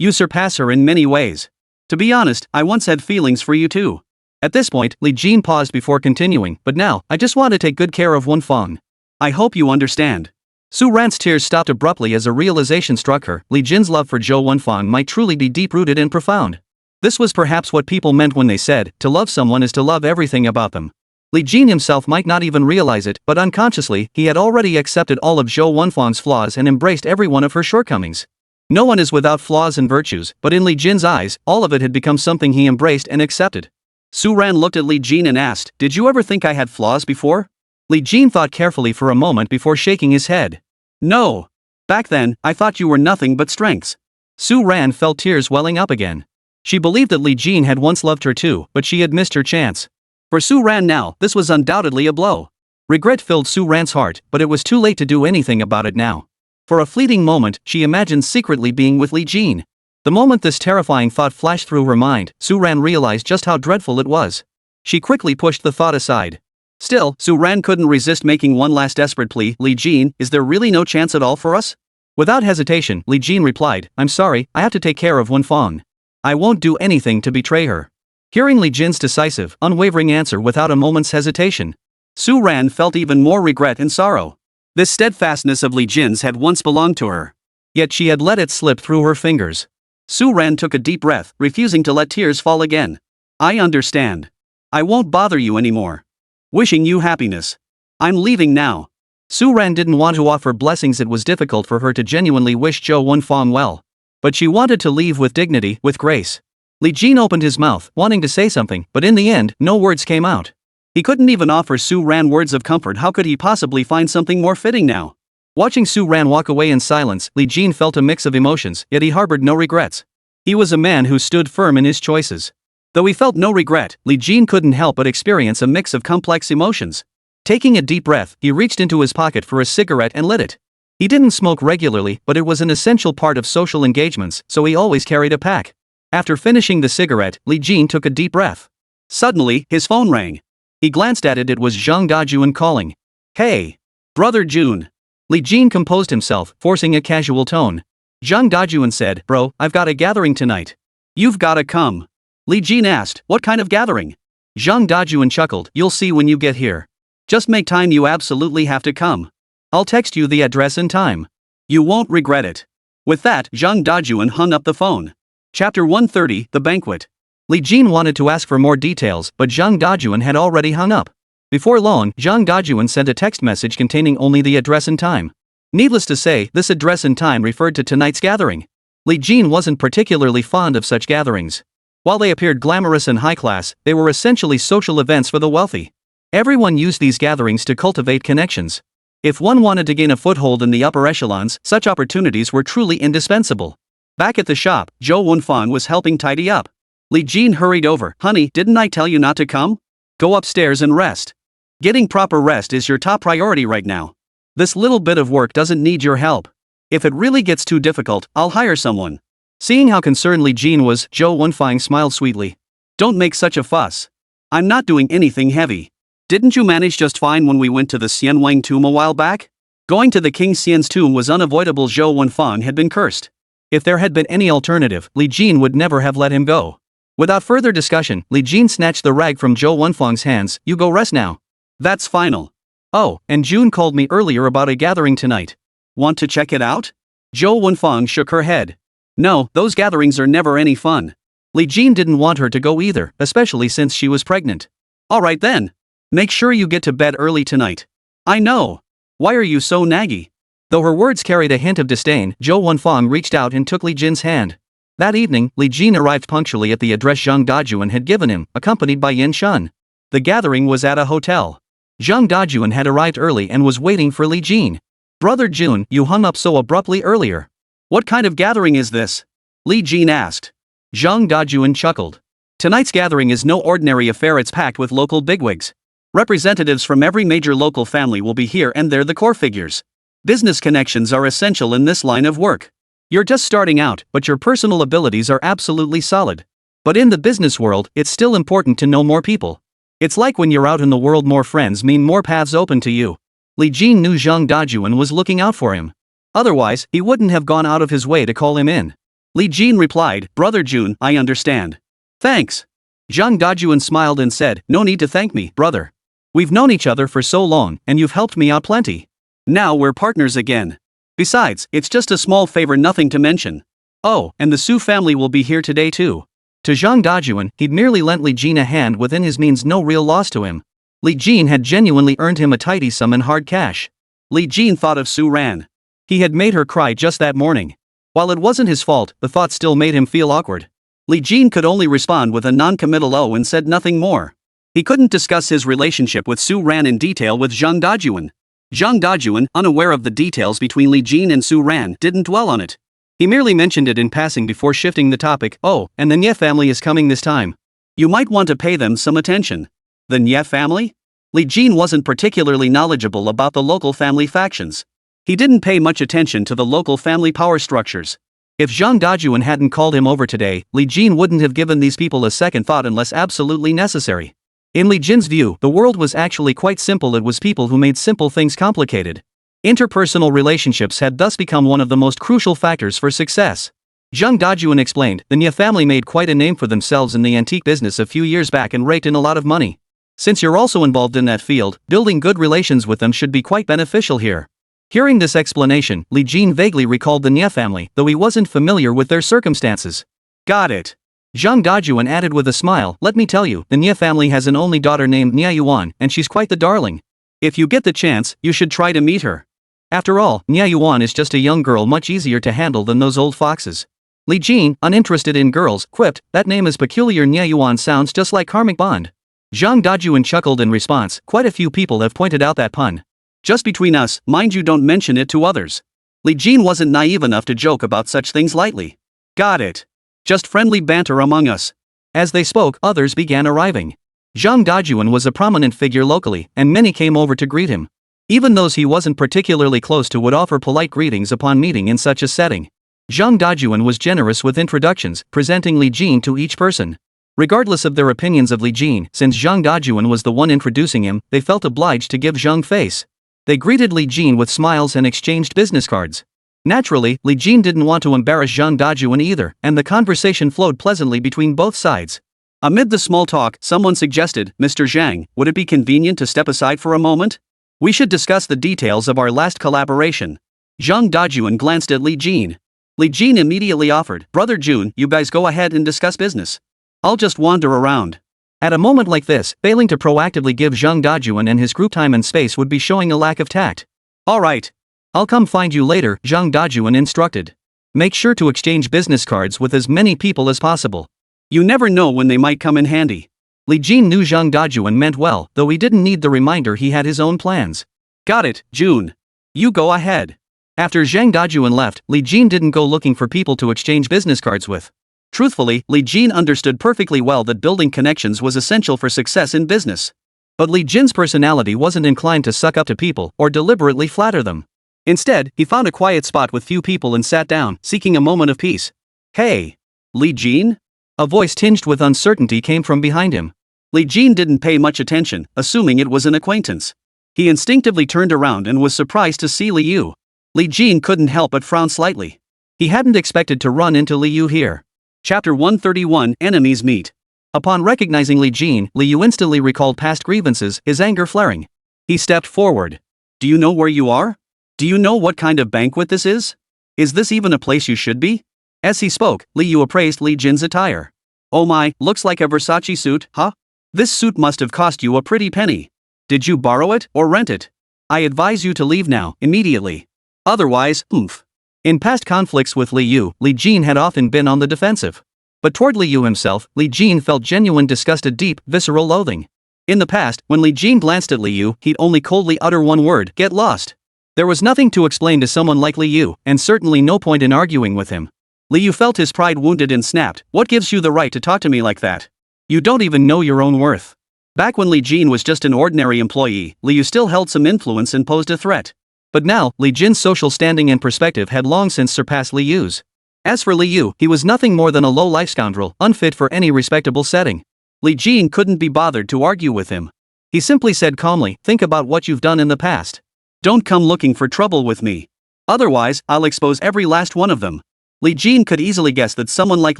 You surpass her in many ways. To be honest, I once had feelings for you too. At this point, Li Jin paused before continuing, but now, I just want to take good care of Wenfang. I hope you understand. Su Ran's tears stopped abruptly as a realization struck her. Li Jin's love for Zhou Wenfang might truly be deep-rooted and profound. This was perhaps what people meant when they said, to love someone is to love everything about them. Li Jin himself might not even realize it, but unconsciously, he had already accepted all of Zhou Wenfang's flaws and embraced every one of her shortcomings. No one is without flaws and virtues, but in Li Jin's eyes, all of it had become something he embraced and accepted. Su Ran looked at Li Jin and asked, did you ever think I had flaws before? Li Jin thought carefully for a moment before shaking his head. No. Back then, I thought you were nothing but strengths. Su Ran felt tears welling up again. She believed that Li Jin had once loved her too, but she had missed her chance. For Su Ran now, this was undoubtedly a blow. Regret filled Su Ran's heart, but it was too late to do anything about it now. For a fleeting moment, she imagined secretly being with Li Jin. The moment this terrifying thought flashed through her mind, Su Ran realized just how dreadful it was. She quickly pushed the thought aside. Still, Su Ran couldn't resist making one last desperate plea. Li Jin, is there really no chance at all for us? Without hesitation, Li Jin replied, I'm sorry, I have to take care of Wenfang. I won't do anything to betray her. Hearing Li Jin's decisive, unwavering answer without a moment's hesitation, Su Ran felt even more regret and sorrow. This steadfastness of Li Jin's had once belonged to her. Yet she had let it slip through her fingers. Su Ran took a deep breath, refusing to let tears fall again. I understand. I won't bother you anymore. Wishing you happiness. I'm leaving now. Su Ran didn't want to offer blessings. It was difficult for her to genuinely wish Zhou Wenfang well. But she wanted to leave with dignity, with grace. Li Jin opened his mouth, wanting to say something, but in the end, no words came out. He couldn't even offer Su Ran words of comfort. How could he possibly find something more fitting now? Watching Su Ran walk away in silence, Li Jin felt a mix of emotions, yet he harbored no regrets. He was a man who stood firm in his choices. Though he felt no regret, Li Jin couldn't help but experience a mix of complex emotions. Taking a deep breath, he reached into his pocket for a cigarette and lit it. He didn't smoke regularly, but it was an essential part of social engagements, so he always carried a pack. After finishing the cigarette, Li Jin took a deep breath. Suddenly, his phone rang. He glanced at it. It was Zhang Dajun calling. Hey. Brother Jun. Li Jin composed himself, forcing a casual tone. Zhang Dajun said, Bro, I've got a gathering tonight. You've gotta come. Li Jin asked, what kind of gathering? Zhang Dajun chuckled, you'll see when you get here. Just make time, you absolutely have to come. I'll text you the address and time. You won't regret it. With that, Zhang Dajun hung up the phone. Chapter 130, The Banquet. Li Jin wanted to ask for more details, but Zhang Dajun had already hung up. Before long, Zhang Dajun sent a text message containing only the address and time. Needless to say, this address and time referred to tonight's gathering. Li Jin wasn't particularly fond of such gatherings. While they appeared glamorous and high class, they were essentially social events for the wealthy. Everyone used these gatherings to cultivate connections. If one wanted to gain a foothold in the upper echelons, such opportunities were truly indispensable. Back at the shop, Zhou Wenfang was helping tidy up. Li Jin hurried over. Honey, didn't I tell you not to come? Go upstairs and rest. Getting proper rest is your top priority right now. This little bit of work doesn't need your help. If it really gets too difficult, I'll hire someone. Seeing how concerned Li Jin was, Zhou Wenfang smiled sweetly. Don't make such a fuss. I'm not doing anything heavy. Didn't you manage just fine when we went to the Xian Wang tomb a while back? Going to the King Xian's tomb was unavoidable. Zhou Wenfang had been cursed. If there had been any alternative, Li Jin would never have let him go. Without further discussion, Li Jin snatched the rag from Zhou Wenfang's hands. You go rest now. That's final. Oh, and June called me earlier about a gathering tonight. Want to check it out? Zhou Wenfang shook her head. No, those gatherings are never any fun. Li Jin didn't want her to go either, especially since she was pregnant. Alright then. Make sure you get to bed early tonight. I know. Why are you so naggy? Though her words carried a hint of disdain, Zhou Wenfang reached out and took Li Jin's hand. That evening, Li Jin arrived punctually at the address Zhang Dajuan had given him, accompanied by Yin Shun. The gathering was at a hotel. Zhang Dajuan had arrived early and was waiting for Li Jin. Brother Jun, you hung up so abruptly earlier. What kind of gathering is this? Li Jin asked. Zhang Dajuan chuckled. Tonight's gathering is no ordinary affair. It's packed with local bigwigs. Representatives from every major local family will be here, and they're the core figures. Business connections are essential in this line of work. You're just starting out, but your personal abilities are absolutely solid. But in the business world, it's still important to know more people. It's like when you're out in the world, more friends mean more paths open to you. Li Jin knew Zhang Dajuan was looking out for him. Otherwise, he wouldn't have gone out of his way to call him in. Li Jin replied, Brother Jun, I understand. Thanks. Zhang Dajuan smiled and said, No need to thank me, brother. We've known each other for so long, and you've helped me out plenty. Now we're partners again. Besides, it's just a small favor, nothing to mention. Oh, and the Su family will be here today too. To Zhang Dajuan, he'd merely lent Li Jin a hand within his means, no real loss to him. Li Jin had genuinely earned him a tidy sum in hard cash. Li Jin thought of Su Ran. He had made her cry just that morning. While it wasn't his fault, the thought still made him feel awkward. Li Jin could only respond with a non-committal "oh" and said nothing more. He couldn't discuss his relationship with Su Ran in detail with Zhang Dajuan. Zhang Dajuan, unaware of the details between Li Jin and Su Ran, didn't dwell on it. He merely mentioned it in passing before shifting the topic. Oh, and the Nye family is coming this time. You might want to pay them some attention. The Nye family? Li Jin wasn't particularly knowledgeable about the local family factions. He didn't pay much attention to the local family power structures. If Zhang Dajuan hadn't called him over today, Li Jin wouldn't have given these people a second thought unless absolutely necessary. In Li Jin's view, the world was actually quite simple. It was people who made simple things complicated. Interpersonal relationships had thus become one of the most crucial factors for success. Zhang Dajuan explained, the Nye family made quite a name for themselves in the antique business a few years back and raked in a lot of money. Since you're also involved in that field, building good relations with them should be quite beneficial here. Hearing this explanation, Li Jin vaguely recalled the Nye family, though he wasn't familiar with their circumstances. Got it. Zhang Dajuan added with a smile, let me tell you, the Nye family has an only daughter named Nye Yuan, and she's quite the darling. If you get the chance, you should try to meet her. After all, Nye Yuan is just a young girl, much easier to handle than those old foxes. Li Jin, uninterested in girls, quipped, that name is peculiar. Nye Yuan sounds just like karmic bond. Zhang Dajuan chuckled in response, quite a few people have pointed out that pun. Just between us, mind you, don't mention it to others. Li Jin wasn't naive enough to joke about such things lightly. Got it. Just friendly banter among us. As they spoke, others began arriving. Zhang Dajuan was a prominent figure locally, and many came over to greet him. Even those he wasn't particularly close to would offer polite greetings upon meeting in such a setting. Zhang Dajuan was generous with introductions, presenting Li Jin to each person. Regardless of their opinions of Li Jin, since Zhang Dajuan was the one introducing him, they felt obliged to give Zhang face. They greeted Li Jin with smiles and exchanged business cards. Naturally, Li Jin didn't want to embarrass Zhang Dajuan either, and the conversation flowed pleasantly between both sides. Amid the small talk, someone suggested, Mr. Zhang, would it be convenient to step aside for a moment? We should discuss the details of our last collaboration. Zhang Dajuan glanced at Li Jin. Li Jin immediately offered, Brother Jun, you guys go ahead and discuss business. I'll just wander around. At a moment like this, failing to proactively give Zhang Dajuan and his group time and space would be showing a lack of tact. Alright. I'll come find you later, Zhang Dajuan instructed. Make sure to exchange business cards with as many people as possible. You never know when they might come in handy. Li Jin knew Zhang Dajuan meant well, though he didn't need the reminder he had his own plans. Got it, June. You go ahead. After Zhang Dajuan left, Li Jin didn't go looking for people to exchange business cards with. Truthfully, Li Jin understood perfectly well that building connections was essential for success in business. But Li Jin's personality wasn't inclined to suck up to people or deliberately flatter them. Instead, he found a quiet spot with few people and sat down, seeking a moment of peace. Hey, Li Jin? A voice tinged with uncertainty came from behind him. Li Jin didn't pay much attention, assuming it was an acquaintance. He instinctively turned around and was surprised to see Li Yu. Li Jin couldn't help but frown slightly. He hadn't expected to run into Li Yu here. Chapter 131, Enemies Meet. Upon recognizing Li Jin, Li Yu instantly recalled past grievances, his anger flaring. He stepped forward. Do you know where you are? Do you know what kind of banquet this is? Is this even a place you should be? As he spoke, Li Yu appraised Li Jin's attire. Oh my, looks like a Versace suit, huh? This suit must have cost you a pretty penny. Did you borrow it or rent it? I advise you to leave now, immediately. Otherwise, oomph. In past conflicts with Li Yu, Li Jin had often been on the defensive. But toward Li Yu himself, Li Jin felt genuine disgust, a deep, visceral loathing. In the past, when Li Jin glanced at Li Yu, he'd only coldly utter one word: get lost. There was nothing to explain to someone like Li Yu, and certainly no point in arguing with him. Li Yu felt his pride wounded and snapped, what gives you the right to talk to me like that? You don't even know your own worth. Back when Li Jin was just an ordinary employee, Li Yu still held some influence and posed a threat. But now, Li Jin's social standing and perspective had long since surpassed Li Yu's. As for Li Yu, he was nothing more than a low-life scoundrel, unfit for any respectable setting. Li Jin couldn't be bothered to argue with him. He simply said calmly, think about what you've done in the past. Don't come looking for trouble with me. Otherwise, I'll expose every last one of them. Li Jin could easily guess that someone like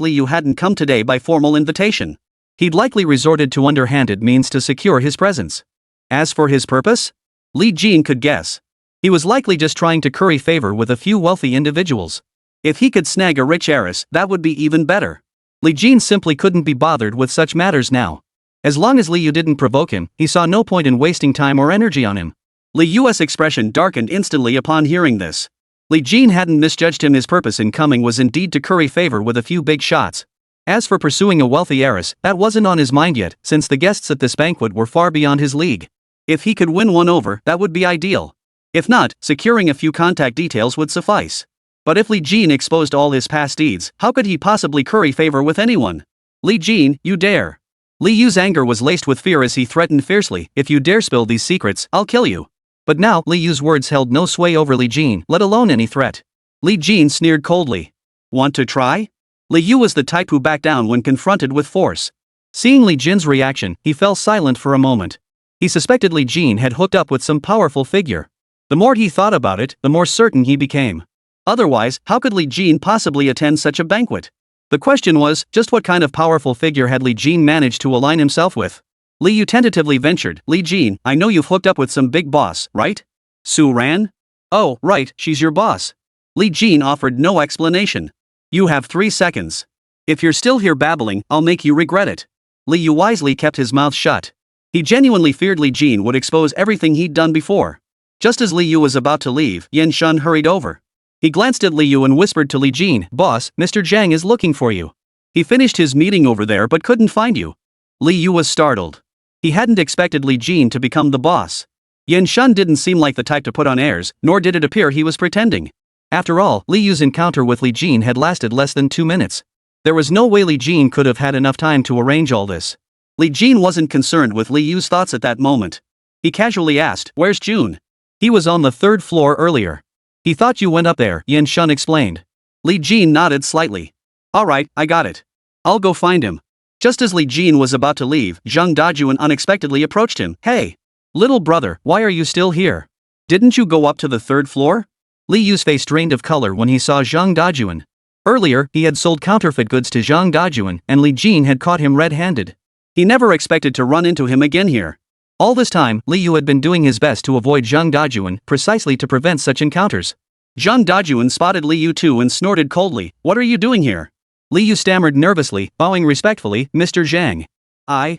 Li Yu hadn't come today by formal invitation. He'd likely resorted to underhanded means to secure his presence. As for his purpose? Li Jin could guess. He was likely just trying to curry favor with a few wealthy individuals. If he could snag a rich heiress, that would be even better. Li Jin simply couldn't be bothered with such matters now. As long as Li Yu didn't provoke him, he saw no point in wasting time or energy on him. Li Yu's expression darkened instantly upon hearing this. Li Jin hadn't misjudged him. His purpose in coming was indeed to curry favor with a few big shots. As for pursuing a wealthy heiress, that wasn't on his mind yet, since the guests at this banquet were far beyond his league. If he could win one over, that would be ideal. If not, securing a few contact details would suffice. But if Li Jin exposed all his past deeds, how could he possibly curry favor with anyone? Li Jin, you dare. Li Yu's anger was laced with fear as he threatened fiercely, if you dare spill these secrets, I'll kill you. But now, Li Yu's words held no sway over Li Jin, let alone any threat. Li Jin sneered coldly. Want to try? Li Yu was the type who backed down when confronted with force. Seeing Li Jin's reaction, he fell silent for a moment. He suspected Li Jin had hooked up with some powerful figure. The more he thought about it, the more certain he became. Otherwise, how could Li Jin possibly attend such a banquet? The question was, just what kind of powerful figure had Li Jin managed to align himself with? Li Yu tentatively ventured, Li Jin, I know you've hooked up with some big boss, right? Su Ran? Oh, right, she's your boss. Li Jin offered no explanation. You have 3 seconds. If you're still here babbling, I'll make you regret it. Li Yu wisely kept his mouth shut. He genuinely feared Li Jin would expose everything he'd done before. Just as Li Yu was about to leave, Yan Shun hurried over. He glanced at Li Yu and whispered to Li Jin, Boss, Mr. Zhang is looking for you. He finished his meeting over there but couldn't find you. Li Yu was startled. He hadn't expected Li Jin to become the boss. Yan Shun didn't seem like the type to put on airs, nor did it appear he was pretending. After all, Li Yu's encounter with Li Jin had lasted less than 2 minutes. There was no way Li Jin could have had enough time to arrange all this. Li Jin wasn't concerned with Li Yu's thoughts at that moment. He casually asked, Where's June? He was on the 3rd floor earlier. He thought you went up there, Yan Shun explained. Li Jin nodded slightly. Alright, I got it. I'll go find him. Just as Li Jin was about to leave, Zhang Dajuan unexpectedly approached him. Hey! Little brother, why are you still here? Didn't you go up to the 3rd floor? Li Yu's face drained of color when he saw Zhang Dajuan. Earlier, he had sold counterfeit goods to Zhang Dajuan, and Li Jin had caught him red-handed. He never expected to run into him again here. All this time, Li Yu had been doing his best to avoid Zhang Dajuan, precisely to prevent such encounters. Zhang Dajuan spotted Li Yu too and snorted coldly, What are you doing here? Li Yu stammered nervously, bowing respectfully, Mr. Zhang. I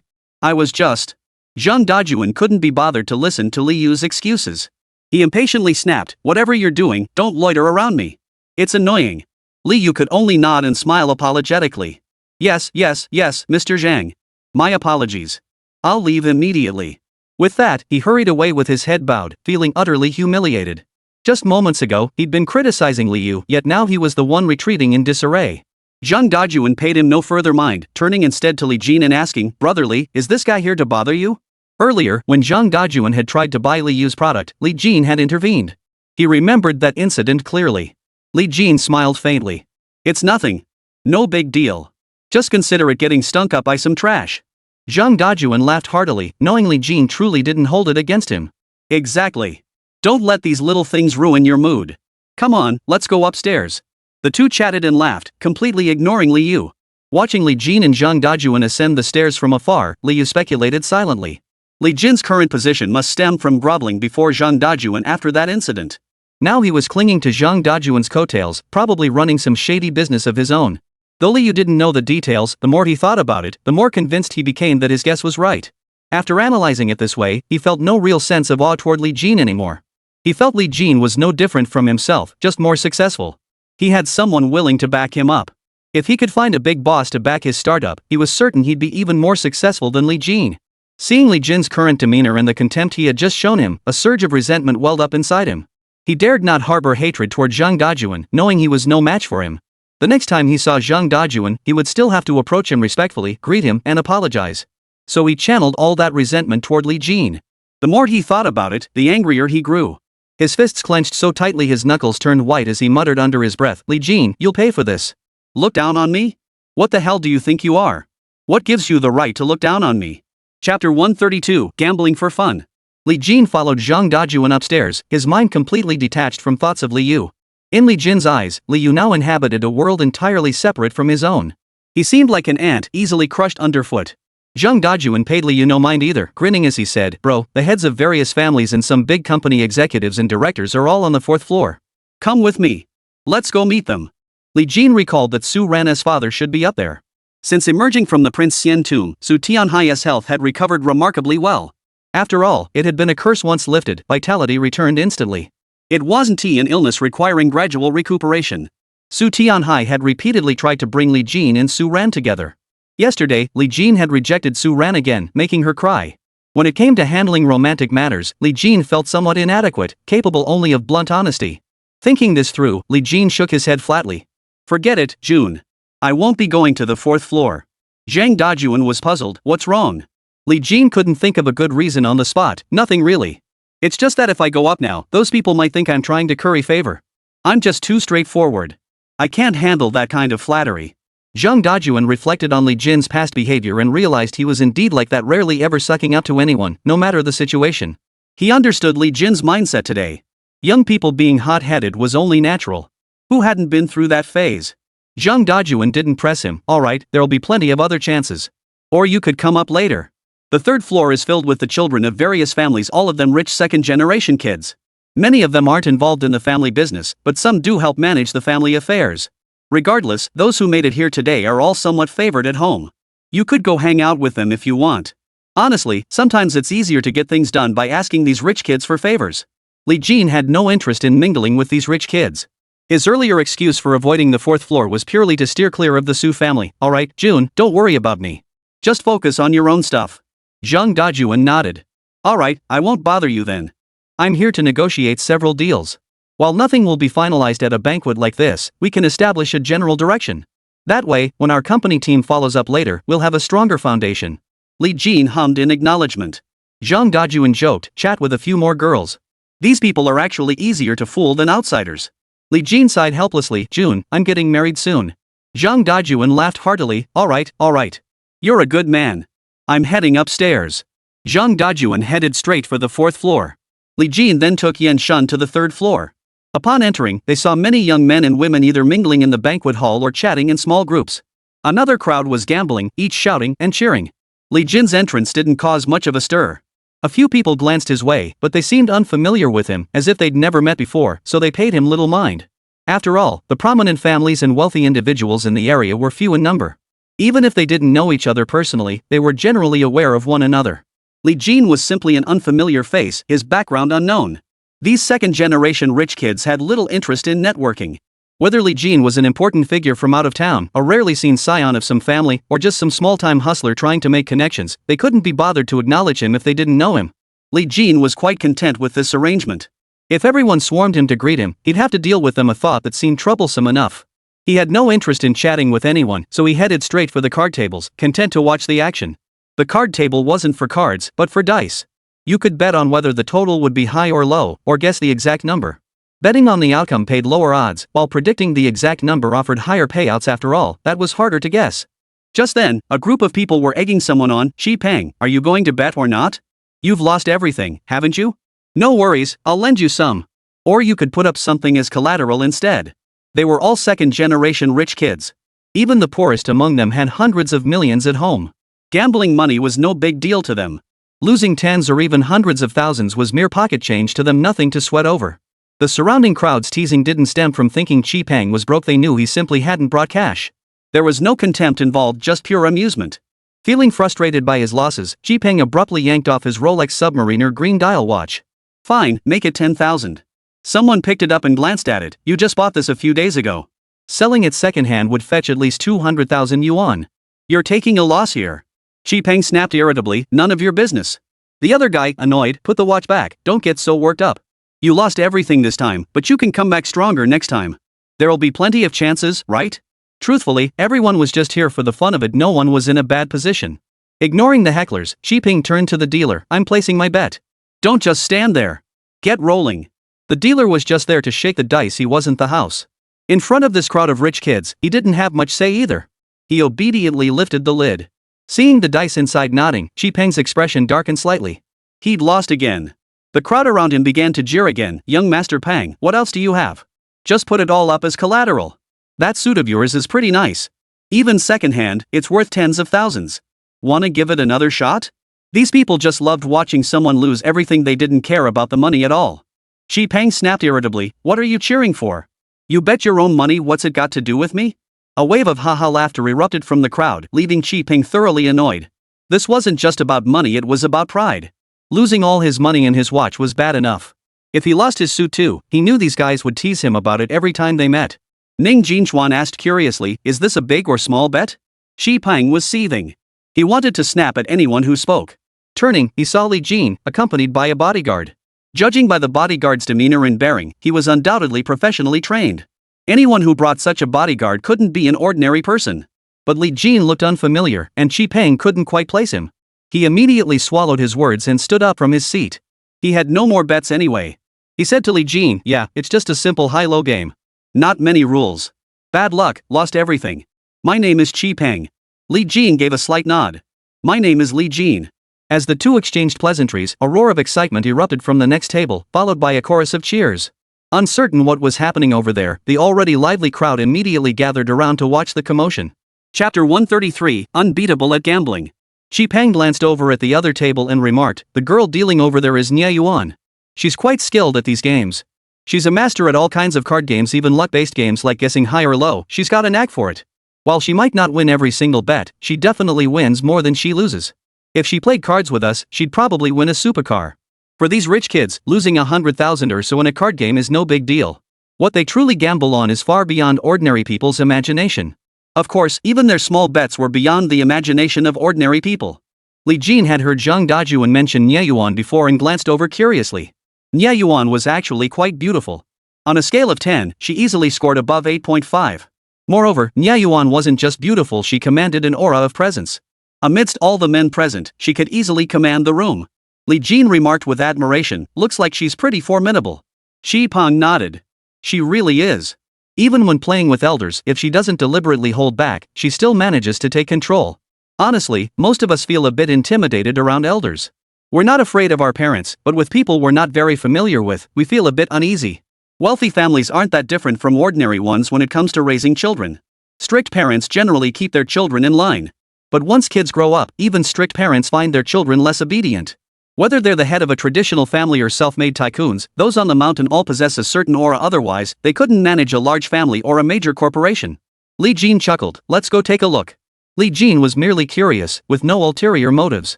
was just. Zhang Dajuan couldn't be bothered to listen to Li Yu's excuses. He impatiently snapped, Whatever you're doing, don't loiter around me. It's annoying. Li Yu could only nod and smile apologetically. Yes, Mr. Zhang. My apologies. I'll leave immediately. With that, he hurried away with his head bowed, feeling utterly humiliated. Just moments ago, he'd been criticizing Liu, yet now he was the one retreating in disarray. Zhang Dajuan paid him no further mind, turning instead to Li Jin and asking, "Brotherly, is this guy here to bother you?" Earlier, when Zhang Dajuan had tried to buy Liu's product, Li Jin had intervened. He remembered that incident clearly. Li Jin smiled faintly. "It's nothing. No big deal. Just consider it getting stunk up by some trash." Zhang Dajuan laughed heartily, knowing Li Jin truly didn't hold it against him. "Exactly. Don't let these little things ruin your mood. Come on, let's go upstairs." The two chatted and laughed, completely ignoring Liu. Watching Li Jin and Zhang Dajuan ascend the stairs from afar, Liu speculated silently. Li Jin's current position must stem from groveling before Zhang Dajuan after that incident. Now he was clinging to Zhang Dajuan's coattails, probably running some shady business of his own. Though Liu didn't know the details, the more he thought about it, the more convinced he became that his guess was right. After analyzing it this way, he felt no real sense of awe toward Li Jin anymore. He felt Li Jin was no different from himself, just more successful. He had someone willing to back him up. If he could find a big boss to back his startup, he was certain he'd be even more successful than Li Jin. Seeing Li Jin's current demeanor and the contempt he had just shown him, a surge of resentment welled up inside him. He dared not harbor hatred toward Zhang Dajuan, knowing he was no match for him. The next time he saw Zhang Dajuan, he would still have to approach him respectfully, greet him, and apologize. So he channeled all that resentment toward Li Jin. The more he thought about it, the angrier he grew. His fists clenched so tightly his knuckles turned white as he muttered under his breath, "Li Jin, you'll pay for this. Look down on me? What the hell do you think you are? What gives you the right to look down on me?" Chapter 132, Gambling for Fun. Li Jin followed Zhang Dajuan upstairs, his mind completely detached from thoughts of Liu. In Li Jin's eyes, Liu now inhabited a world entirely separate from his own. He seemed like an ant easily crushed underfoot. Zhang Dajuan paid Liu no mind either, grinning as he said, "Bro, the heads of various families and some big company executives and directors are all on the 4th floor. Come with me. Let's go meet them." Li Jin recalled that Su Ran's father should be up there. Since emerging from the Prince Xian tomb, Su Tianhai's health had recovered remarkably well. After all, it had been a curse once lifted, vitality returned instantly. It wasn't an illness requiring gradual recuperation. Su Tianhai had repeatedly tried to bring Li Jin and Su Ran together. Yesterday, Li Jin had rejected Su Ran again, making her cry. When it came to handling romantic matters, Li Jin felt somewhat inadequate, capable only of blunt honesty. Thinking this through, Li Jin shook his head flatly. "Forget it, Jun. I won't be going to the 4th floor." Zhang Dajuan was puzzled. "What's wrong?" Li Jin couldn't think of a good reason on the spot. "Nothing really. It's just that if I go up now, those people might think I'm trying to curry favor. I'm just too straightforward. I can't handle that kind of flattery." Zhang Dajuan reflected on Li Jin's past behavior and realized he was indeed like that, rarely ever sucking up to anyone, no matter the situation. He understood Li Jin's mindset today. Young people being hot-headed was only natural. Who hadn't been through that phase? Zhang Dajuan didn't press him. "Alright, there'll be plenty of other chances. Or you could come up later. The 3rd floor is filled with the children of various families, all of them rich second-generation kids. Many of them aren't involved in the family business, but some do help manage the family affairs. Regardless, those who made it here today are all somewhat favored at home. You could go hang out with them if you want. Honestly, sometimes it's easier to get things done by asking these rich kids for favors." Li Jin had no interest in mingling with these rich kids. His earlier excuse for avoiding the 4th floor was purely to steer clear of the Su family. "Alright, Jun, don't worry about me. Just focus on your own stuff." Zhang Dajuan nodded. "Alright, I won't bother you then. I'm here to negotiate several deals. While nothing will be finalized at a banquet like this, we can establish a general direction. That way, when our company team follows up later, we'll have a stronger foundation." Li Jin hummed in acknowledgement. Zhang Dajuan joked, "Chat with a few more girls. These people are actually easier to fool than outsiders." Li Jin sighed helplessly. "Jun, I'm getting married soon." Zhang Dajuan laughed heartily. Alright. You're a good man. I'm heading upstairs." Zhang Dajuan headed straight for the 4th floor. Li Jin then took Yan Shun to the 3rd floor. Upon entering, they saw many young men and women either mingling in the banquet hall or chatting in small groups. Another crowd was gambling, each shouting and cheering. Li Jin's entrance didn't cause much of a stir. A few people glanced his way, but they seemed unfamiliar with him, as if they'd never met before, so they paid him little mind. After all, the prominent families and wealthy individuals in the area were few in number. Even if they didn't know each other personally, they were generally aware of one another. Li Jin was simply an unfamiliar face, his background unknown. These second-generation rich kids had little interest in networking. Whether Li Jin was an important figure from out of town, a rarely seen scion of some family, or just some small-time hustler trying to make connections, they couldn't be bothered to acknowledge him if they didn't know him. Li Jin was quite content with this arrangement. If everyone swarmed him to greet him, he'd have to deal with them, a thought that seemed troublesome enough. He had no interest in chatting with anyone, so he headed straight for the card tables, content to watch the action. The card table wasn't for cards, but for dice. You could bet on whether the total would be high or low, or guess the exact number. Betting on the outcome paid lower odds, while predicting the exact number offered higher payouts. After all, that was harder to guess. Just then, a group of people were egging someone on. "Xi Peng, are you going to bet or not? You've lost everything, haven't you? No worries, I'll lend you some. Or you could put up something as collateral instead." They were all second-generation rich kids. Even the poorest among them had hundreds of millions at home. Gambling money was no big deal to them. Losing tens or even hundreds of thousands was mere pocket change to them, nothing to sweat over. The surrounding crowd's teasing didn't stem from thinking Xi Peng was broke, they knew he simply hadn't brought cash. There was no contempt involved, just pure amusement. Feeling frustrated by his losses, Xi Peng abruptly yanked off his Rolex Submariner green dial watch. "Fine, make it 10,000. Someone picked it up and glanced at it. You just bought this a few days ago. Selling it secondhand would fetch at least 200,000 yuan. You're taking a loss here." Xi Peng snapped irritably, "None of your business." The other guy, annoyed, "Put the watch back, don't get so worked up. You lost everything this time, but you can come back stronger next time. There'll be plenty of chances, right?" Truthfully, everyone was just here for the fun of it, no one was in a bad position. Ignoring the hecklers, Xi Peng turned to the dealer. "I'm placing my bet." "Don't just stand there. Get rolling." The dealer was just there to shake the dice, he wasn't the house. In front of this crowd of rich kids, he didn't have much say either. He obediently lifted the lid. Seeing the dice inside nodding, Xi Peng's expression darkened slightly. He'd lost again. The crowd around him began to jeer again. "Young Master Peng, what else do you have? Just put it all up as collateral. That suit of yours is pretty nice. Even secondhand, it's worth tens of thousands. Wanna give it another shot?" These people just loved watching someone lose everything. They didn't care about the money at all. Xi Peng snapped irritably, "What are you cheering for? You bet your own money, what's it got to do with me?" A wave of ha-ha laughter erupted from the crowd, leaving Xi Peng thoroughly annoyed. This wasn't just about money, it was about pride. Losing all his money and his watch was bad enough. If he lost his suit too, he knew these guys would tease him about it every time they met. Ning Jinchuan asked curiously, "Is this a big or small bet?" Xi Peng was seething. He wanted to snap at anyone who spoke. Turning, he saw Li Jin, accompanied by a bodyguard. Judging by the bodyguard's demeanor and bearing, he was undoubtedly professionally trained. Anyone who brought such a bodyguard couldn't be an ordinary person. But Li Jin looked unfamiliar, and Xi Peng couldn't quite place him. He immediately swallowed his words and stood up from his seat. He had no more bets anyway. He said to Li Jin, "Yeah, it's just a simple high-low game. Not many rules. Bad luck, lost everything. My name is Xi Peng." Li Jin gave a slight nod. "My name is Li Jin." As the two exchanged pleasantries, a roar of excitement erupted from the next table, followed by a chorus of cheers. Uncertain what was happening over there, the already lively crowd immediately gathered around to watch the commotion. Chapter 133, Unbeatable at Gambling. Xi Peng glanced over at the other table and remarked, "The girl dealing over there is Nye Yuan. She's quite skilled at these games. She's a master at all kinds of card games, even luck-based games like guessing high or low. She's got a knack for it. While she might not win every single bet, she definitely wins more than she loses. If she played cards with us, she'd probably win a supercar. For these rich kids, losing 100,000 or so in a card game is no big deal. What they truly gamble on is far beyond ordinary people's imagination." Of course, even their small bets were beyond the imagination of ordinary people. Li Jin had heard Zhang Dajuan mention Nye Yuan before and glanced over curiously. Nye Yuan was actually quite beautiful. On a scale of 10, she easily scored above 8.5. Moreover, Nye Yuan wasn't just beautiful, she commanded an aura of presence. Amidst all the men present, she could easily command the room. Li Jin remarked with admiration, "Looks like she's pretty formidable." Xi Peng nodded. "She really is. Even when playing with elders, if she doesn't deliberately hold back, she still manages to take control. Honestly, most of us feel a bit intimidated around elders. We're not afraid of our parents, but with people we're not very familiar with, we feel a bit uneasy. Wealthy families aren't that different from ordinary ones when it comes to raising children. Strict parents generally keep their children in line. But once kids grow up, even strict parents find their children less obedient. Whether they're the head of a traditional family or self-made tycoons, those on the mountain all possess a certain aura, otherwise, they couldn't manage a large family or a major corporation." Li Jin chuckled, "Let's go take a look." Li Jin was merely curious, with no ulterior motives.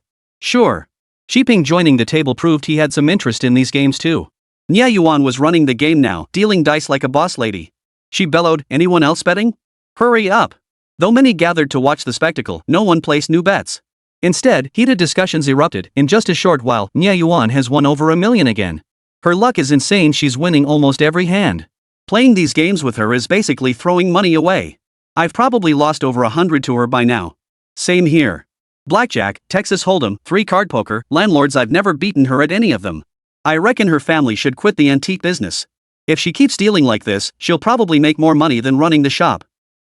Sure. Xi Peng joining the table proved he had some interest in these games too. Nye Yuan was running the game now, dealing dice like a boss lady. She bellowed, anyone else betting? Hurry up. Though many gathered to watch the spectacle, no one placed new bets. Instead, heated discussions erupted. In just a short while, Nya Yuan has won over $1 million again. Her luck is insane, she's winning almost every hand. Playing these games with her is basically throwing money away. I've probably lost over 100 to her by now. Same here. Blackjack, Texas Hold'em, 3-card poker, landlords, I've never beaten her at any of them. I reckon her family should quit the antique business. If she keeps dealing like this, she'll probably make more money than running the shop.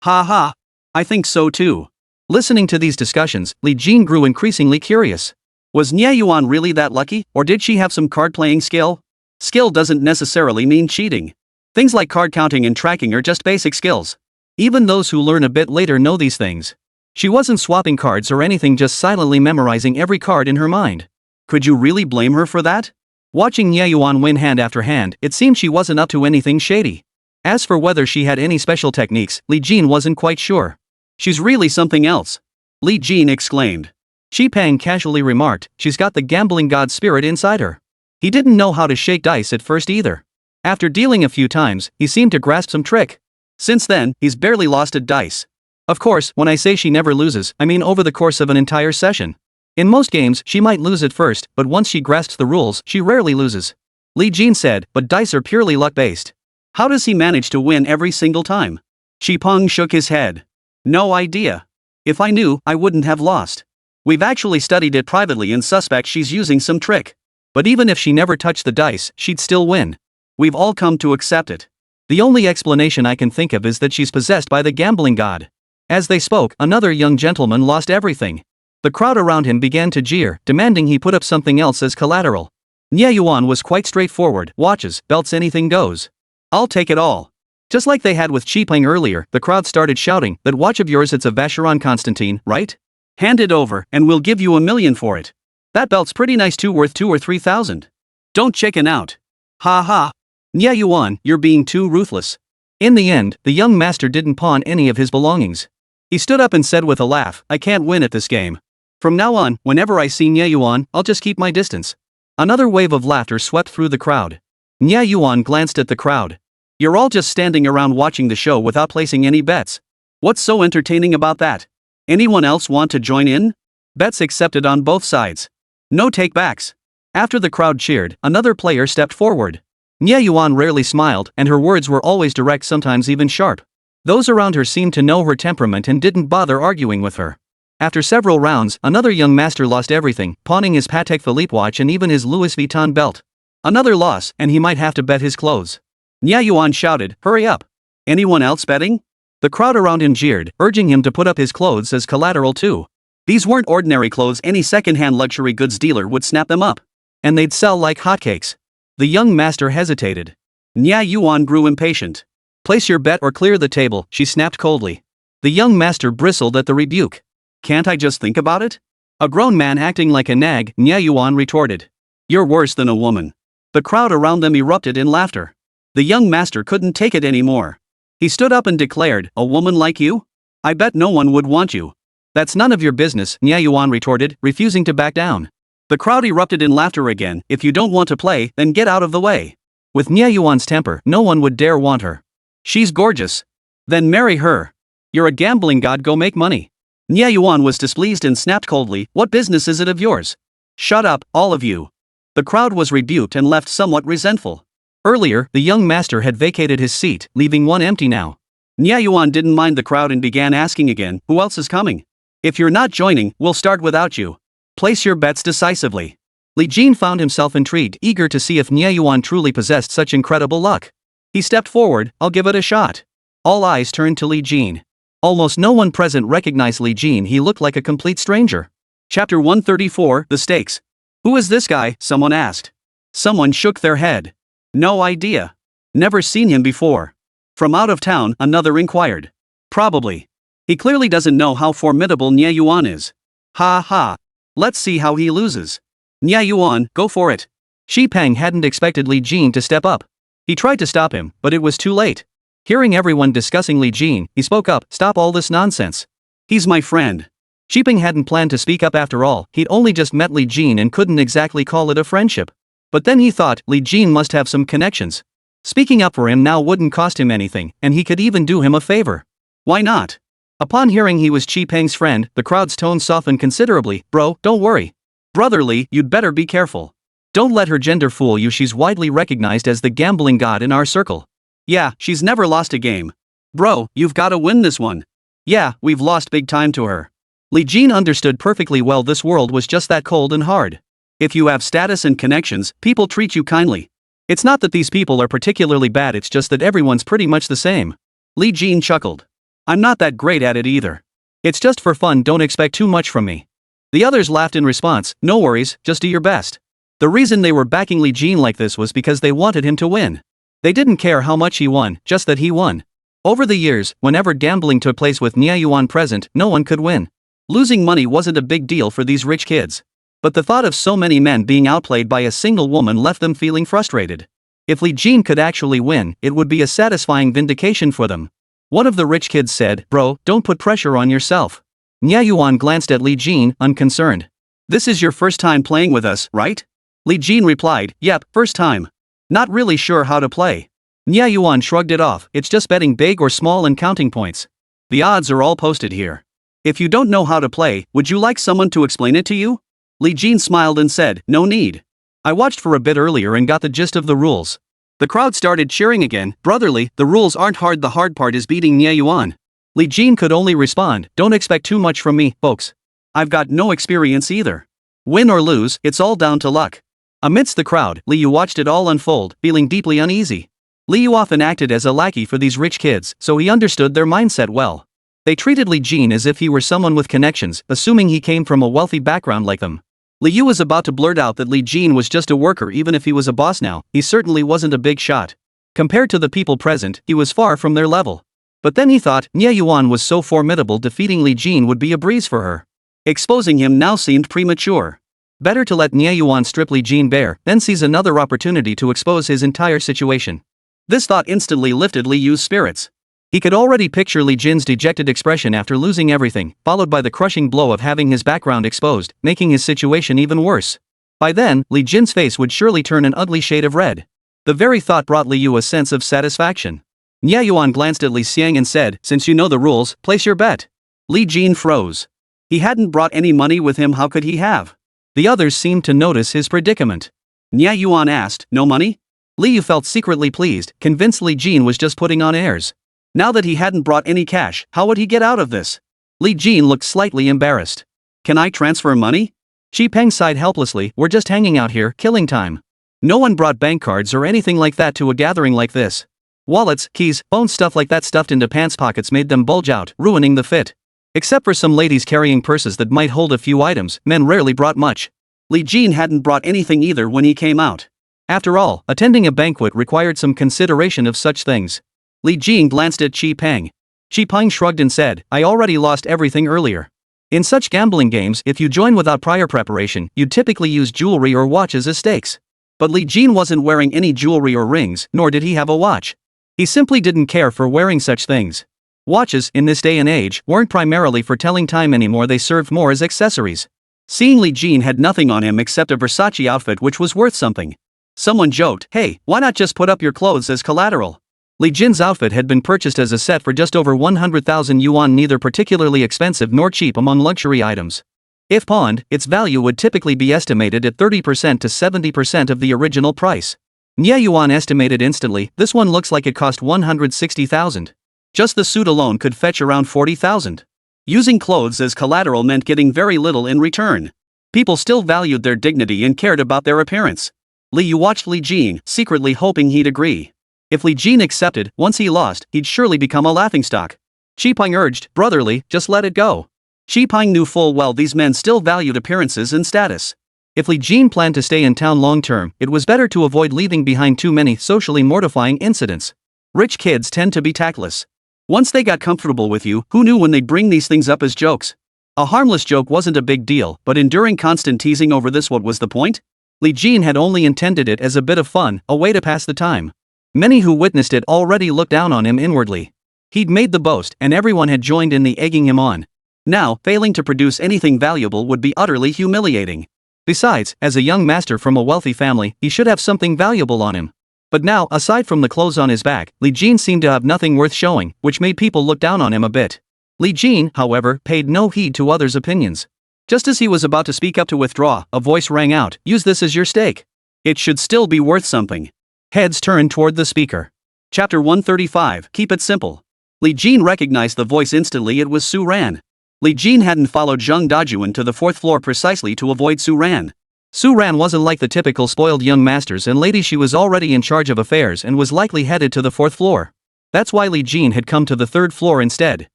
Ha ha. I think so too. Listening to these discussions, Li Jin grew increasingly curious. Was Nya Yuan really that lucky, or did she have some card-playing skill? Skill doesn't necessarily mean cheating. Things like card counting and tracking are just basic skills. Even those who learn a bit later know these things. She wasn't swapping cards or anything, just silently memorizing every card in her mind. Could you really blame her for that? Watching Nya Yuan win hand after hand, it seemed she wasn't up to anything shady. As for whether she had any special techniques, Li Jin wasn't quite sure. She's really something else, Li Jin exclaimed. Shi Pang casually remarked, she's got the gambling god spirit inside her. He didn't know how to shake dice at first either. After dealing a few times, he seemed to grasp some trick. Since then, he's barely lost at dice. Of course, when I say she never loses, I mean over the course of an entire session. In most games, she might lose at first, but once she grasps the rules, she rarely loses. Li Jin said, but dice are purely luck-based. How does he manage to win every single time? Shi Peng shook his head. No idea. If I knew, I wouldn't have lost. We've actually studied it privately and suspect she's using some trick. But even if she never touched the dice, she'd still win. We've all come to accept it. The only explanation I can think of is that she's possessed by the gambling god. As they spoke, another young gentleman lost everything. The crowd around him began to jeer, demanding he put up something else as collateral. Nya Yuan was quite straightforward, watches, belts, anything goes. I'll take it all. Just like they had with Shi Peng earlier, the crowd started shouting, that watch of yours, it's a Vacheron Constantine, right? Hand it over, and we'll give you $1 million for it. That belt's pretty nice too, worth 2,000 or 3,000. Don't chicken out. Ha ha. Nya Yuan, you're being too ruthless. In the end, the young master didn't pawn any of his belongings. He stood up and said with a laugh, I can't win at this game. From now on, whenever I see Nya Yuan, I'll just keep my distance. Another wave of laughter swept through the crowd. Nya Yuan glanced at the crowd. You're all just standing around watching the show without placing any bets. What's so entertaining about that? Anyone else want to join in? Bets accepted on both sides. No takebacks. After the crowd cheered, another player stepped forward. Nya Yuan rarely smiled, and her words were always direct, sometimes even sharp. Those around her seemed to know her temperament and didn't bother arguing with her. After several rounds, another young master lost everything, pawning his Patek Philippe watch and even his Louis Vuitton belt. Another loss, and he might have to bet his clothes. Nya Yuan shouted, hurry up. Anyone else betting? The crowd around him jeered, urging him to put up his clothes as collateral too. These weren't ordinary clothes, any second-hand luxury goods dealer would snap them up. And they'd sell like hotcakes. The young master hesitated. Nya Yuan grew impatient. Place your bet or clear the table, she snapped coldly. The young master bristled at the rebuke. Can't I just think about it? A grown man acting like a nag, Nya Yuan retorted. You're worse than a woman. The crowd around them erupted in laughter. The young master couldn't take it anymore. He stood up and declared, a woman like you? I bet no one would want you. That's none of your business, Nya Yuan retorted, refusing to back down. The crowd erupted in laughter again. If you don't want to play, then get out of the way. With Nya Yuan's temper, no one would dare want her. She's gorgeous. Then marry her. You're a gambling god, go make money. Nya Yuan was displeased and snapped coldly, what business is it of yours? Shut up, all of you. The crowd was rebuked and left somewhat resentful. Earlier, the young master had vacated his seat, leaving one empty now. Nya Yuan didn't mind the crowd and began asking again, who else is coming? If you're not joining, we'll start without you. Place your bets decisively. Li Jin found himself intrigued, eager to see if Nya Yuan truly possessed such incredible luck. He stepped forward, I'll give it a shot. All eyes turned to Li Jin. Almost no one present recognized Li Jin, he looked like a complete stranger. Chapter 134, The Stakes. Who is this guy? Someone asked. Someone shook their head. No idea. Never seen him before. From out of town, another inquired. Probably. He clearly doesn't know how formidable Nya Yuan is. Ha ha. Let's see how he loses. Nya Yuan, go for it. Shi Peng hadn't expected Li Jin to step up. He tried to stop him, but it was too late. Hearing everyone discussing Li Jin, he spoke up, stop all this nonsense. He's my friend. Shi Peng hadn't planned to speak up after all, he'd only just met Li Jin and couldn't exactly call it a friendship. But then he thought, Li Jin must have some connections. Speaking up for him now wouldn't cost him anything, and he could even do him a favor. Why not? Upon hearing he was Chi Peng's friend, the crowd's tone softened considerably. Bro, don't worry. Brotherly, you'd better be careful. Don't let her gender fool you, she's widely recognized as the gambling god in our circle. Yeah, she's never lost a game. Bro, you've gotta win this one. Yeah, we've lost big time to her. Li Jin understood perfectly well this world was just that cold and hard. If you have status and connections, people treat you kindly. It's not that these people are particularly bad, it's just that everyone's pretty much the same. Li Jin chuckled. I'm not that great at it either. It's just for fun, don't expect too much from me. The others laughed in response. No worries, just do your best. The reason they were backing Li Jin like this was because they wanted him to win. They didn't care how much he won, just that he won. Over the years, whenever gambling took place with Nia Yuan present, no one could win. Losing money wasn't a big deal for these rich kids. But the thought of so many men being outplayed by a single woman left them feeling frustrated. If Li Jin could actually win, it would be a satisfying vindication for them. One of the rich kids said, Bro, don't put pressure on yourself. Nia Yuan glanced at Li Jin, unconcerned. This is your first time playing with us, right? Li Jin replied, Yep, first time. Not really sure how to play. Nia Yuan shrugged it off, it's just betting big or small and counting points. The odds are all posted here. If you don't know how to play, would you like someone to explain it to you? Li Jin smiled and said, No need. I watched for a bit earlier and got the gist of the rules. The crowd started cheering again. Brotherly, the rules aren't hard, the hard part is beating Nia Yuan. Li Jin could only respond, Don't expect too much from me, folks. I've got no experience either. Win or lose, it's all down to luck. Amidst the crowd, Li Yu watched it all unfold, feeling deeply uneasy. Li Yu often acted as a lackey for these rich kids, so he understood their mindset well. They treated Li Jin as if he were someone with connections, assuming he came from a wealthy background like them. Li Yu was about to blurt out that Li Jin was just a worker. Even if he was a boss now, he certainly wasn't a big shot. Compared to the people present, he was far from their level. But then he thought, Nia Yuan was so formidable, defeating Li Jin would be a breeze for her. Exposing him now seemed premature. Better to let Nia Yuan strip Li Jin bare, then seize another opportunity to expose his entire situation. This thought instantly lifted Li Yu's spirits. He could already picture Li Jin's dejected expression after losing everything, followed by the crushing blow of having his background exposed, making his situation even worse. By then, Li Jin's face would surely turn an ugly shade of red. The very thought brought Li Yu a sense of satisfaction. Nia Yuan glanced at Li Xiang and said, Since you know the rules, place your bet. Li Jin froze. He hadn't brought any money with him, how could he have? The others seemed to notice his predicament. Nia Yuan asked, No money? Li Yu felt secretly pleased, convinced Li Jin was just putting on airs. Now that he hadn't brought any cash, how would he get out of this? Li Jin looked slightly embarrassed. Can I transfer money? Chi Peng sighed helplessly, We're just hanging out here, killing time. No one brought bank cards or anything like that to a gathering like this. Wallets, keys, phones, stuff like that stuffed into pants pockets made them bulge out, ruining the fit. Except for some ladies carrying purses that might hold a few items, men rarely brought much. Li Jin hadn't brought anything either when he came out. After all, attending a banquet required some consideration of such things. Li Jin glanced at Chi Peng. Chi Peng shrugged and said, I already lost everything earlier. In such gambling games, if you join without prior preparation, you'd typically use jewelry or watches as stakes. But Li Jin wasn't wearing any jewelry or rings, nor did he have a watch. He simply didn't care for wearing such things. Watches, in this day and age, weren't primarily for telling time anymore, they served more as accessories. Seeing Li Jin had nothing on him except a Versace outfit which was worth something. Someone joked, Hey, why not just put up your clothes as collateral? Li Jin's outfit had been purchased as a set for just over 100,000 yuan, neither particularly expensive nor cheap among luxury items. If pawned, its value would typically be estimated at 30% to 70% of the original price. Nia Yuan estimated instantly, this one looks like it cost 160,000. Just the suit alone could fetch around 40,000. Using clothes as collateral meant getting very little in return. People still valued their dignity and cared about their appearance. Li Yu watched Li Jin, secretly hoping he'd agree. If Li Jin accepted, once he lost, he'd surely become a laughingstock. Chi Peng urged, Brotherly, just let it go. Chi Peng knew full well these men still valued appearances and status. If Li Jin planned to stay in town long term, it was better to avoid leaving behind too many socially mortifying incidents. Rich kids tend to be tactless. Once they got comfortable with you, who knew when they'd bring these things up as jokes? A harmless joke wasn't a big deal, but enduring constant teasing over this, what was the point? Li Jin had only intended it as a bit of fun, a way to pass the time. Many who witnessed it already looked down on him inwardly. He'd made the boast, and everyone had joined in the egging him on. Now, failing to produce anything valuable would be utterly humiliating. Besides, as a young master from a wealthy family, he should have something valuable on him. But now, aside from the clothes on his back, Li Jin seemed to have nothing worth showing, which made people look down on him a bit. Li Jin, however, paid no heed to others' opinions. Just as he was about to speak up to withdraw, a voice rang out, "Use this as your stake. It should still be worth something." Heads turned toward the speaker. Chapter 135, Keep It Simple. Li Jin recognized the voice instantly. It was Su Ran. Li Jin hadn't followed Zheng Dajuan to the 4th floor precisely to avoid Su Ran. Su Ran wasn't like the typical spoiled young masters and ladies. She was already in charge of affairs and was likely headed to the 4th floor. That's why Li Jin had come to the 3rd floor instead.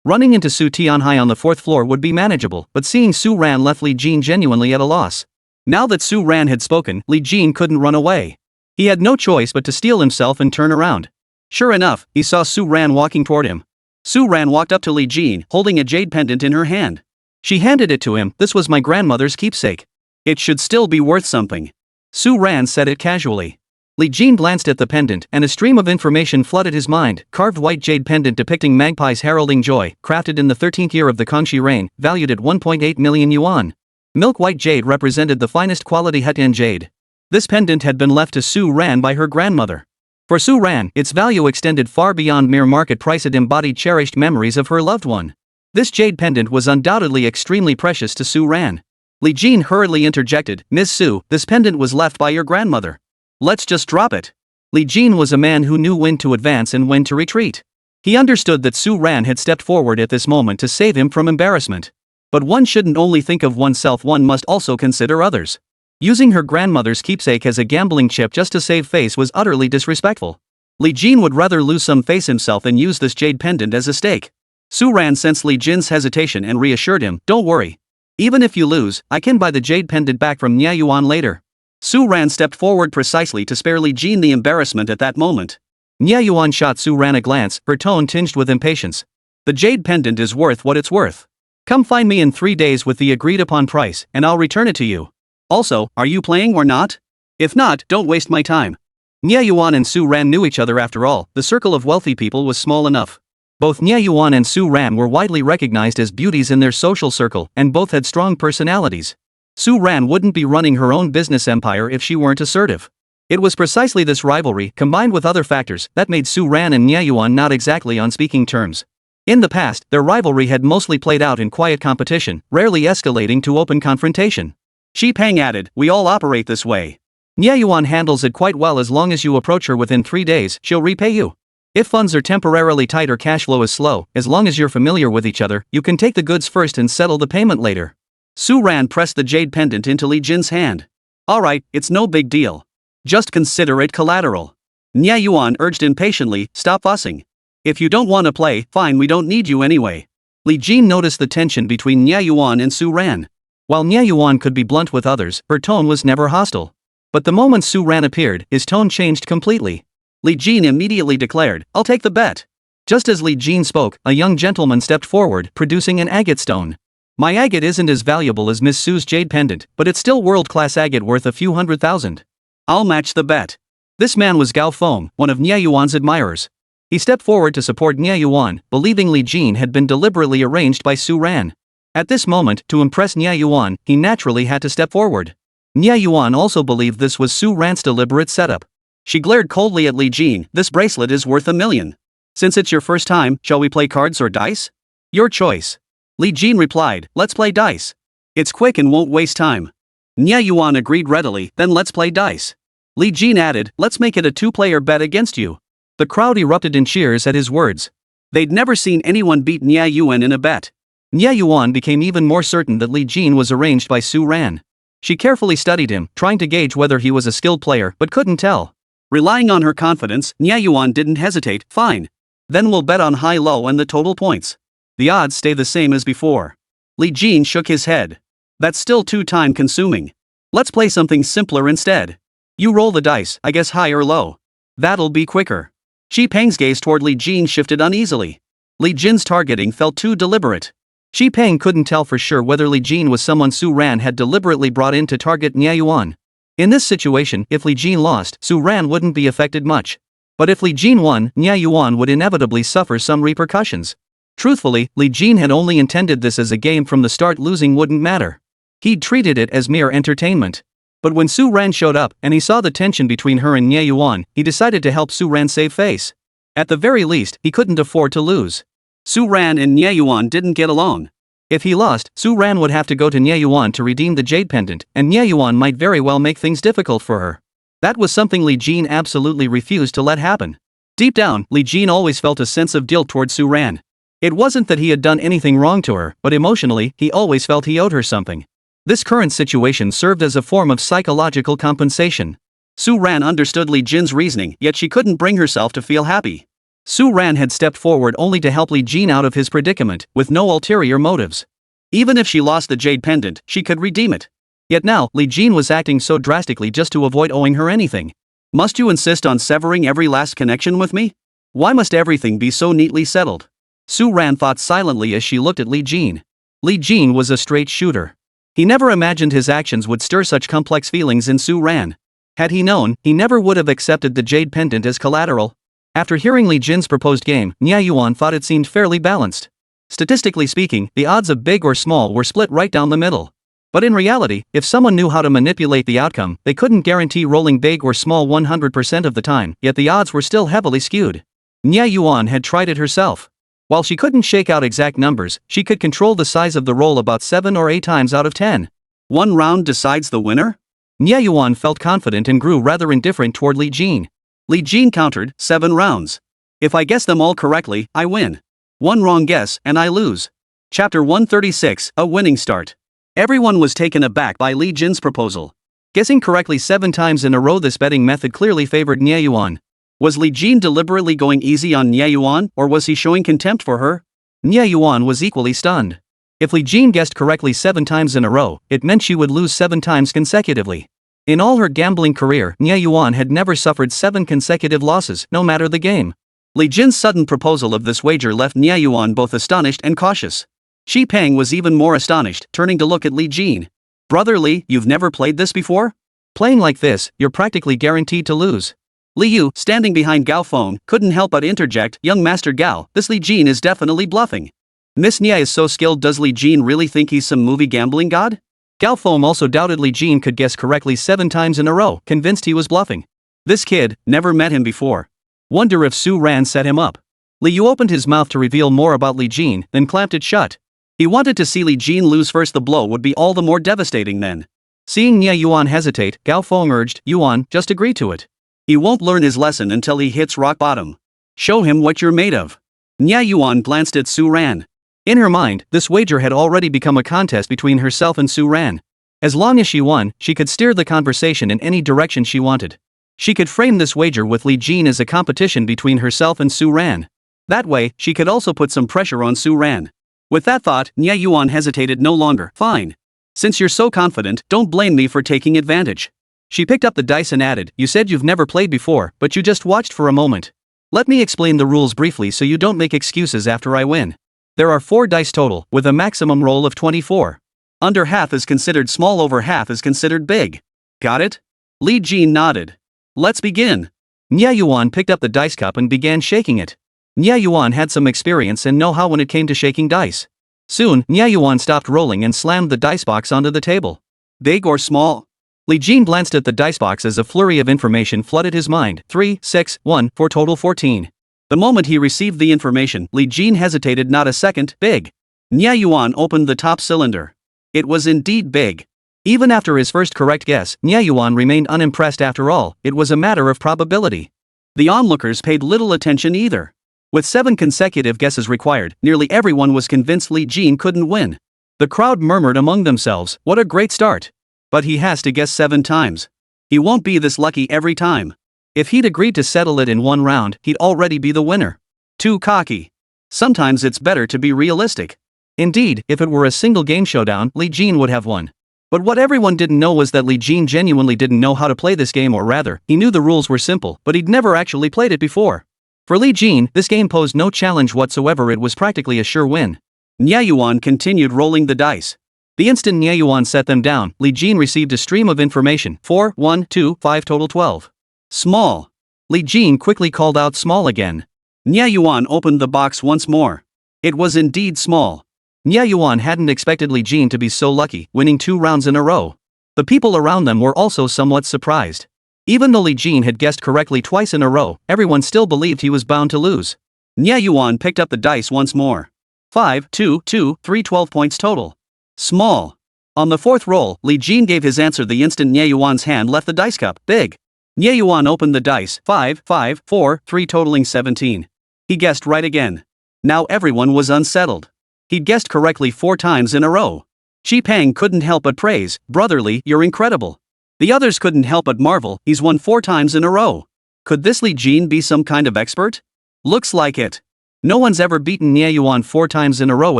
Running into Su Tianhai on the 4th floor would be manageable, but seeing Su Ran left Li Jin genuinely at a loss. Now that Su Ran had spoken, Li Jin couldn't run away. He had no choice but to steel himself and turn around. Sure enough, he saw Su Ran walking toward him. Su Ran walked up to Li Jin, holding a jade pendant in her hand. She handed it to him. "This was my grandmother's keepsake. It should still be worth something." Su Ran said it casually. Li Jin glanced at the pendant, and a stream of information flooded his mind. Carved white jade pendant depicting magpies heralding joy, crafted in the 13th year of the Kangxi reign, valued at 1.8 million yuan. Milk white jade represented the finest quality Hetian jade. This pendant had been left to Su Ran by her grandmother. For Su Ran, its value extended far beyond mere market price. It embodied cherished memories of her loved one. This jade pendant was undoubtedly extremely precious to Su Ran. Li Jin hurriedly interjected, "Miss Su, this pendant was left by your grandmother. Let's just drop it." Li Jin was a man who knew when to advance and when to retreat. He understood that Su Ran had stepped forward at this moment to save him from embarrassment. But one shouldn't only think of oneself, one must also consider others. Using her grandmother's keepsake as a gambling chip just to save face was utterly disrespectful. Li Jin would rather lose some face himself than use this jade pendant as a stake. Su Ran sensed Li Jin's hesitation and reassured him, "Don't worry. Even if you lose, I can buy the jade pendant back from Nya Yuan later." Su Ran stepped forward precisely to spare Li Jin the embarrassment at that moment. Nya Yuan shot Su Ran a glance, her tone tinged with impatience. "The jade pendant is worth what it's worth. Come find me in 3 days with the agreed upon price, and I'll return it to you. Also, are you playing or not? If not, don't waste my time." Nya Yuan and Su Ran knew each other. After all, the circle of wealthy people was small enough. Both Nya Yuan and Su Ran were widely recognized as beauties in their social circle, and both had strong personalities. Su Ran wouldn't be running her own business empire if she weren't assertive. It was precisely this rivalry, combined with other factors, that made Su Ran and Nya Yuan not exactly on speaking terms. In the past, their rivalry had mostly played out in quiet competition, rarely escalating to open confrontation. Shi Peng added, "We all operate this way. Nya Yuan handles it quite well. As long as you approach her within 3 days, she'll repay you. If funds are temporarily tight or cash flow is slow, as long as you're familiar with each other, you can take the goods first and settle the payment later." Su Ran pressed the jade pendant into Li Jin's hand. "Alright, it's no big deal. Just consider it collateral." Nya Yuan urged impatiently, "Stop fussing. If you don't want to play, fine, we don't need you anyway." Li Jin noticed the tension between Nya Yuan and Su Ran. While Nya Yuan could be blunt with others, her tone was never hostile. But the moment Su Ran appeared, his tone changed completely. Li Jin immediately declared, "I'll take the bet." Just as Li Jin spoke, a young gentleman stepped forward, producing an agate stone. "My agate isn't as valuable as Miss Su's jade pendant, but it's still world-class agate worth a few $100,000. I'll match the bet." This man was Gao Feng, one of Nya Yuan's admirers. He stepped forward to support Nya Yuan, believing Li Jin had been deliberately arranged by Su Ran. At this moment, to impress Nya Yuan, he naturally had to step forward. Nya Yuan also believed this was Su Ran's deliberate setup. She glared coldly at Li Jin. "This bracelet is worth $1 million. Since it's your first time, shall we play cards or dice?" "Your choice." Li Jin replied, "Let's play dice. It's quick and won't waste time." Nya Yuan agreed readily, "Then let's play dice." Li Jin added, "Let's make it a 2-player bet against you." The crowd erupted in cheers at his words. They'd never seen anyone beat Nya Yuan in a bet. Nya Yuan became even more certain that Li Jin was arranged by Su Ran. She carefully studied him, trying to gauge whether he was a skilled player, but couldn't tell. Relying on her confidence, Nya Yuan didn't hesitate. "Fine. Then we'll bet on high-low and the total points. The odds stay the same as before." Li Jin shook his head. "That's still too time-consuming. Let's play something simpler instead. You roll the dice, I guess high or low. That'll be quicker." Shi Peng's gaze toward Li Jin shifted uneasily. Li Jin's targeting felt too deliberate. Shi Peng couldn't tell for sure whether Li Jin was someone Su Ran had deliberately brought in to target Nya Yuan. In this situation, if Li Jin lost, Su Ran wouldn't be affected much. But if Li Jin won, Nya Yuan would inevitably suffer some repercussions. Truthfully, Li Jin had only intended this as a game from the start. Losing wouldn't matter. He'd treated it as mere entertainment. But when Su Ran showed up and he saw the tension between her and Nye Yuan, he decided to help Su Ran save face. At the very least, he couldn't afford to lose. Su Ran and Nye Yuan didn't get along. If he lost, Su Ran would have to go to Nye Yuan to redeem the jade pendant, and Nye Yuan might very well make things difficult for her. That was something Li Jin absolutely refused to let happen. Deep down, Li Jin always felt a sense of guilt towards Su Ran. It wasn't that he had done anything wrong to her, but emotionally, he always felt he owed her something. This current situation served as a form of psychological compensation. Su Ran understood Li Jin's reasoning, yet she couldn't bring herself to feel happy. Su Ran had stepped forward only to help Li Jin out of his predicament, with no ulterior motives. Even if she lost the jade pendant, she could redeem it. Yet now, Li Jin was acting so drastically just to avoid owing her anything. Must you insist on severing every last connection with me? Why must everything be so neatly settled? Su Ran thought silently as she looked at Li Jin. Li Jin was a straight shooter. He never imagined his actions would stir such complex feelings in Su Ran. Had he known, he never would have accepted the jade pendant as collateral. After hearing Li Jin's proposed game, Nye Yuan thought it seemed fairly balanced. Statistically speaking, the odds of big or small were split right down the middle. But in reality, if someone knew how to manipulate the outcome, they couldn't guarantee rolling big or small 100% of the time, yet the odds were still heavily skewed. Nye Yuan had tried it herself. While she couldn't shake out exact numbers, she could control the size of the roll about 7 or 8 times out of 10. One round decides the winner? Nye Yuan felt confident and grew rather indifferent toward Li Jin. Li Jin countered, 7 rounds. If I guess them all correctly, I win. One wrong guess, and I lose. Chapter 136, A Winning Start. Everyone was taken aback by Li Jin's proposal. Guessing correctly 7 times in a row, this betting method clearly favored Nye Yuan. Was Li Jin deliberately going easy on Nye Yuan, or was he showing contempt for her? Nye Yuan was equally stunned. If Li Jin guessed correctly 7 times in a row, it meant she would lose 7 times consecutively. In all her gambling career, Nye Yuan had never suffered 7 consecutive losses, no matter the game. Li Jin's sudden proposal of this wager left Nye Yuan both astonished and cautious. Shi Peng was even more astonished, turning to look at Li Jin. Brother Li, you've never played this before? Playing like this, you're practically guaranteed to lose. Li Yu, standing behind Gao Feng, couldn't help but interject, young Master Gao, this Li Jin is definitely bluffing. Miss Nye is so skilled, does Li Jin really think he's some movie gambling god? Gao Feng also doubted Li Jin could guess correctly 7 times in a row, convinced he was bluffing. This kid, never met him before. Wonder if Su Ran set him up. Li Yu opened his mouth to reveal more about Li Jin, then clamped it shut. He wanted to see Li Jin lose first. The blow would be all the more devastating then. Seeing Nye Yuan hesitate, Gao Feng urged, Yuan, just agree to it. He won't learn his lesson until he hits rock bottom. Show him what you're made of. Nye Yuan glanced at Su Ran. In her mind, this wager had already become a contest between herself and Su Ran. As long as she won, she could steer the conversation in any direction she wanted. She could frame this wager with Li Jin as a competition between herself and Su Ran. That way, she could also put some pressure on Su Ran. With that thought, Nye Yuan hesitated no longer. Fine. Since you're so confident, don't blame me for taking advantage. She picked up the dice and added, you said you've never played before, but you just watched for a moment. Let me explain the rules briefly so you don't make excuses after I win. There are 4 dice total, with a maximum roll of 24. Under half is considered small, over half is considered big. Got it? Li Jin nodded. Let's begin. Nye Yuan picked up the dice cup and began shaking it. Nye Yuan had some experience and know-how when it came to shaking dice. Soon, Nye Yuan stopped rolling and slammed the dice box onto the table. Big or small? Li Jin glanced at the dice box as a flurry of information flooded his mind. 3, 6, 1, for total 14. The moment he received the information, Li Jin hesitated not a second. Big. Nye Yuan opened the top cylinder. It was indeed big. Even after his first correct guess, Nye Yuan remained unimpressed. After all, it was a matter of probability. The onlookers paid little attention either. With 7 consecutive guesses required, nearly everyone was convinced Li Jin couldn't win. The crowd murmured among themselves, what a great start. But he has to guess 7 times. He won't be this lucky every time. If he'd agreed to settle it in 1 round, he'd already be the winner. Too cocky. Sometimes it's better to be realistic. Indeed, if it were a single game showdown, Li Jin would have won. But what everyone didn't know was that Li Jin genuinely didn't know how to play this game, or rather, he knew the rules were simple, but he'd never actually played it before. For Li Jin, this game posed no challenge whatsoever. It was practically a sure win. Nye Yuan continued rolling the dice. The instant Nye Yuan set them down, Li Jin received a stream of information. 4, 1, 2, 5, total 12. Small. Li Jin quickly called out small again. Nye Yuan opened the box once more. It was indeed small. Nye Yuan hadn't expected Li Jin to be so lucky, winning 2 rounds in a row. The people around them were also somewhat surprised. Even though Li Jin had guessed correctly twice in a row, everyone still believed he was bound to lose. Nye Yuan picked up the dice once more. 5, 2, 2, 3, 12 points total. Small. On the fourth roll, Li Jin gave his answer the instant Nye Yuan's hand left the dice cup. Big. Nye Yuan opened the dice. 5, 5, 4, 3 totaling 17. He guessed right again. Now everyone was unsettled. He'd guessed correctly 4 times in a row. Xi Peng couldn't help but praise, "Brotherly, you're incredible." The others couldn't help but marvel, he's won 4 times in a row. Could this Li Jin be some kind of expert? Looks like it. No one's ever beaten Nye Yuan 4 times in a row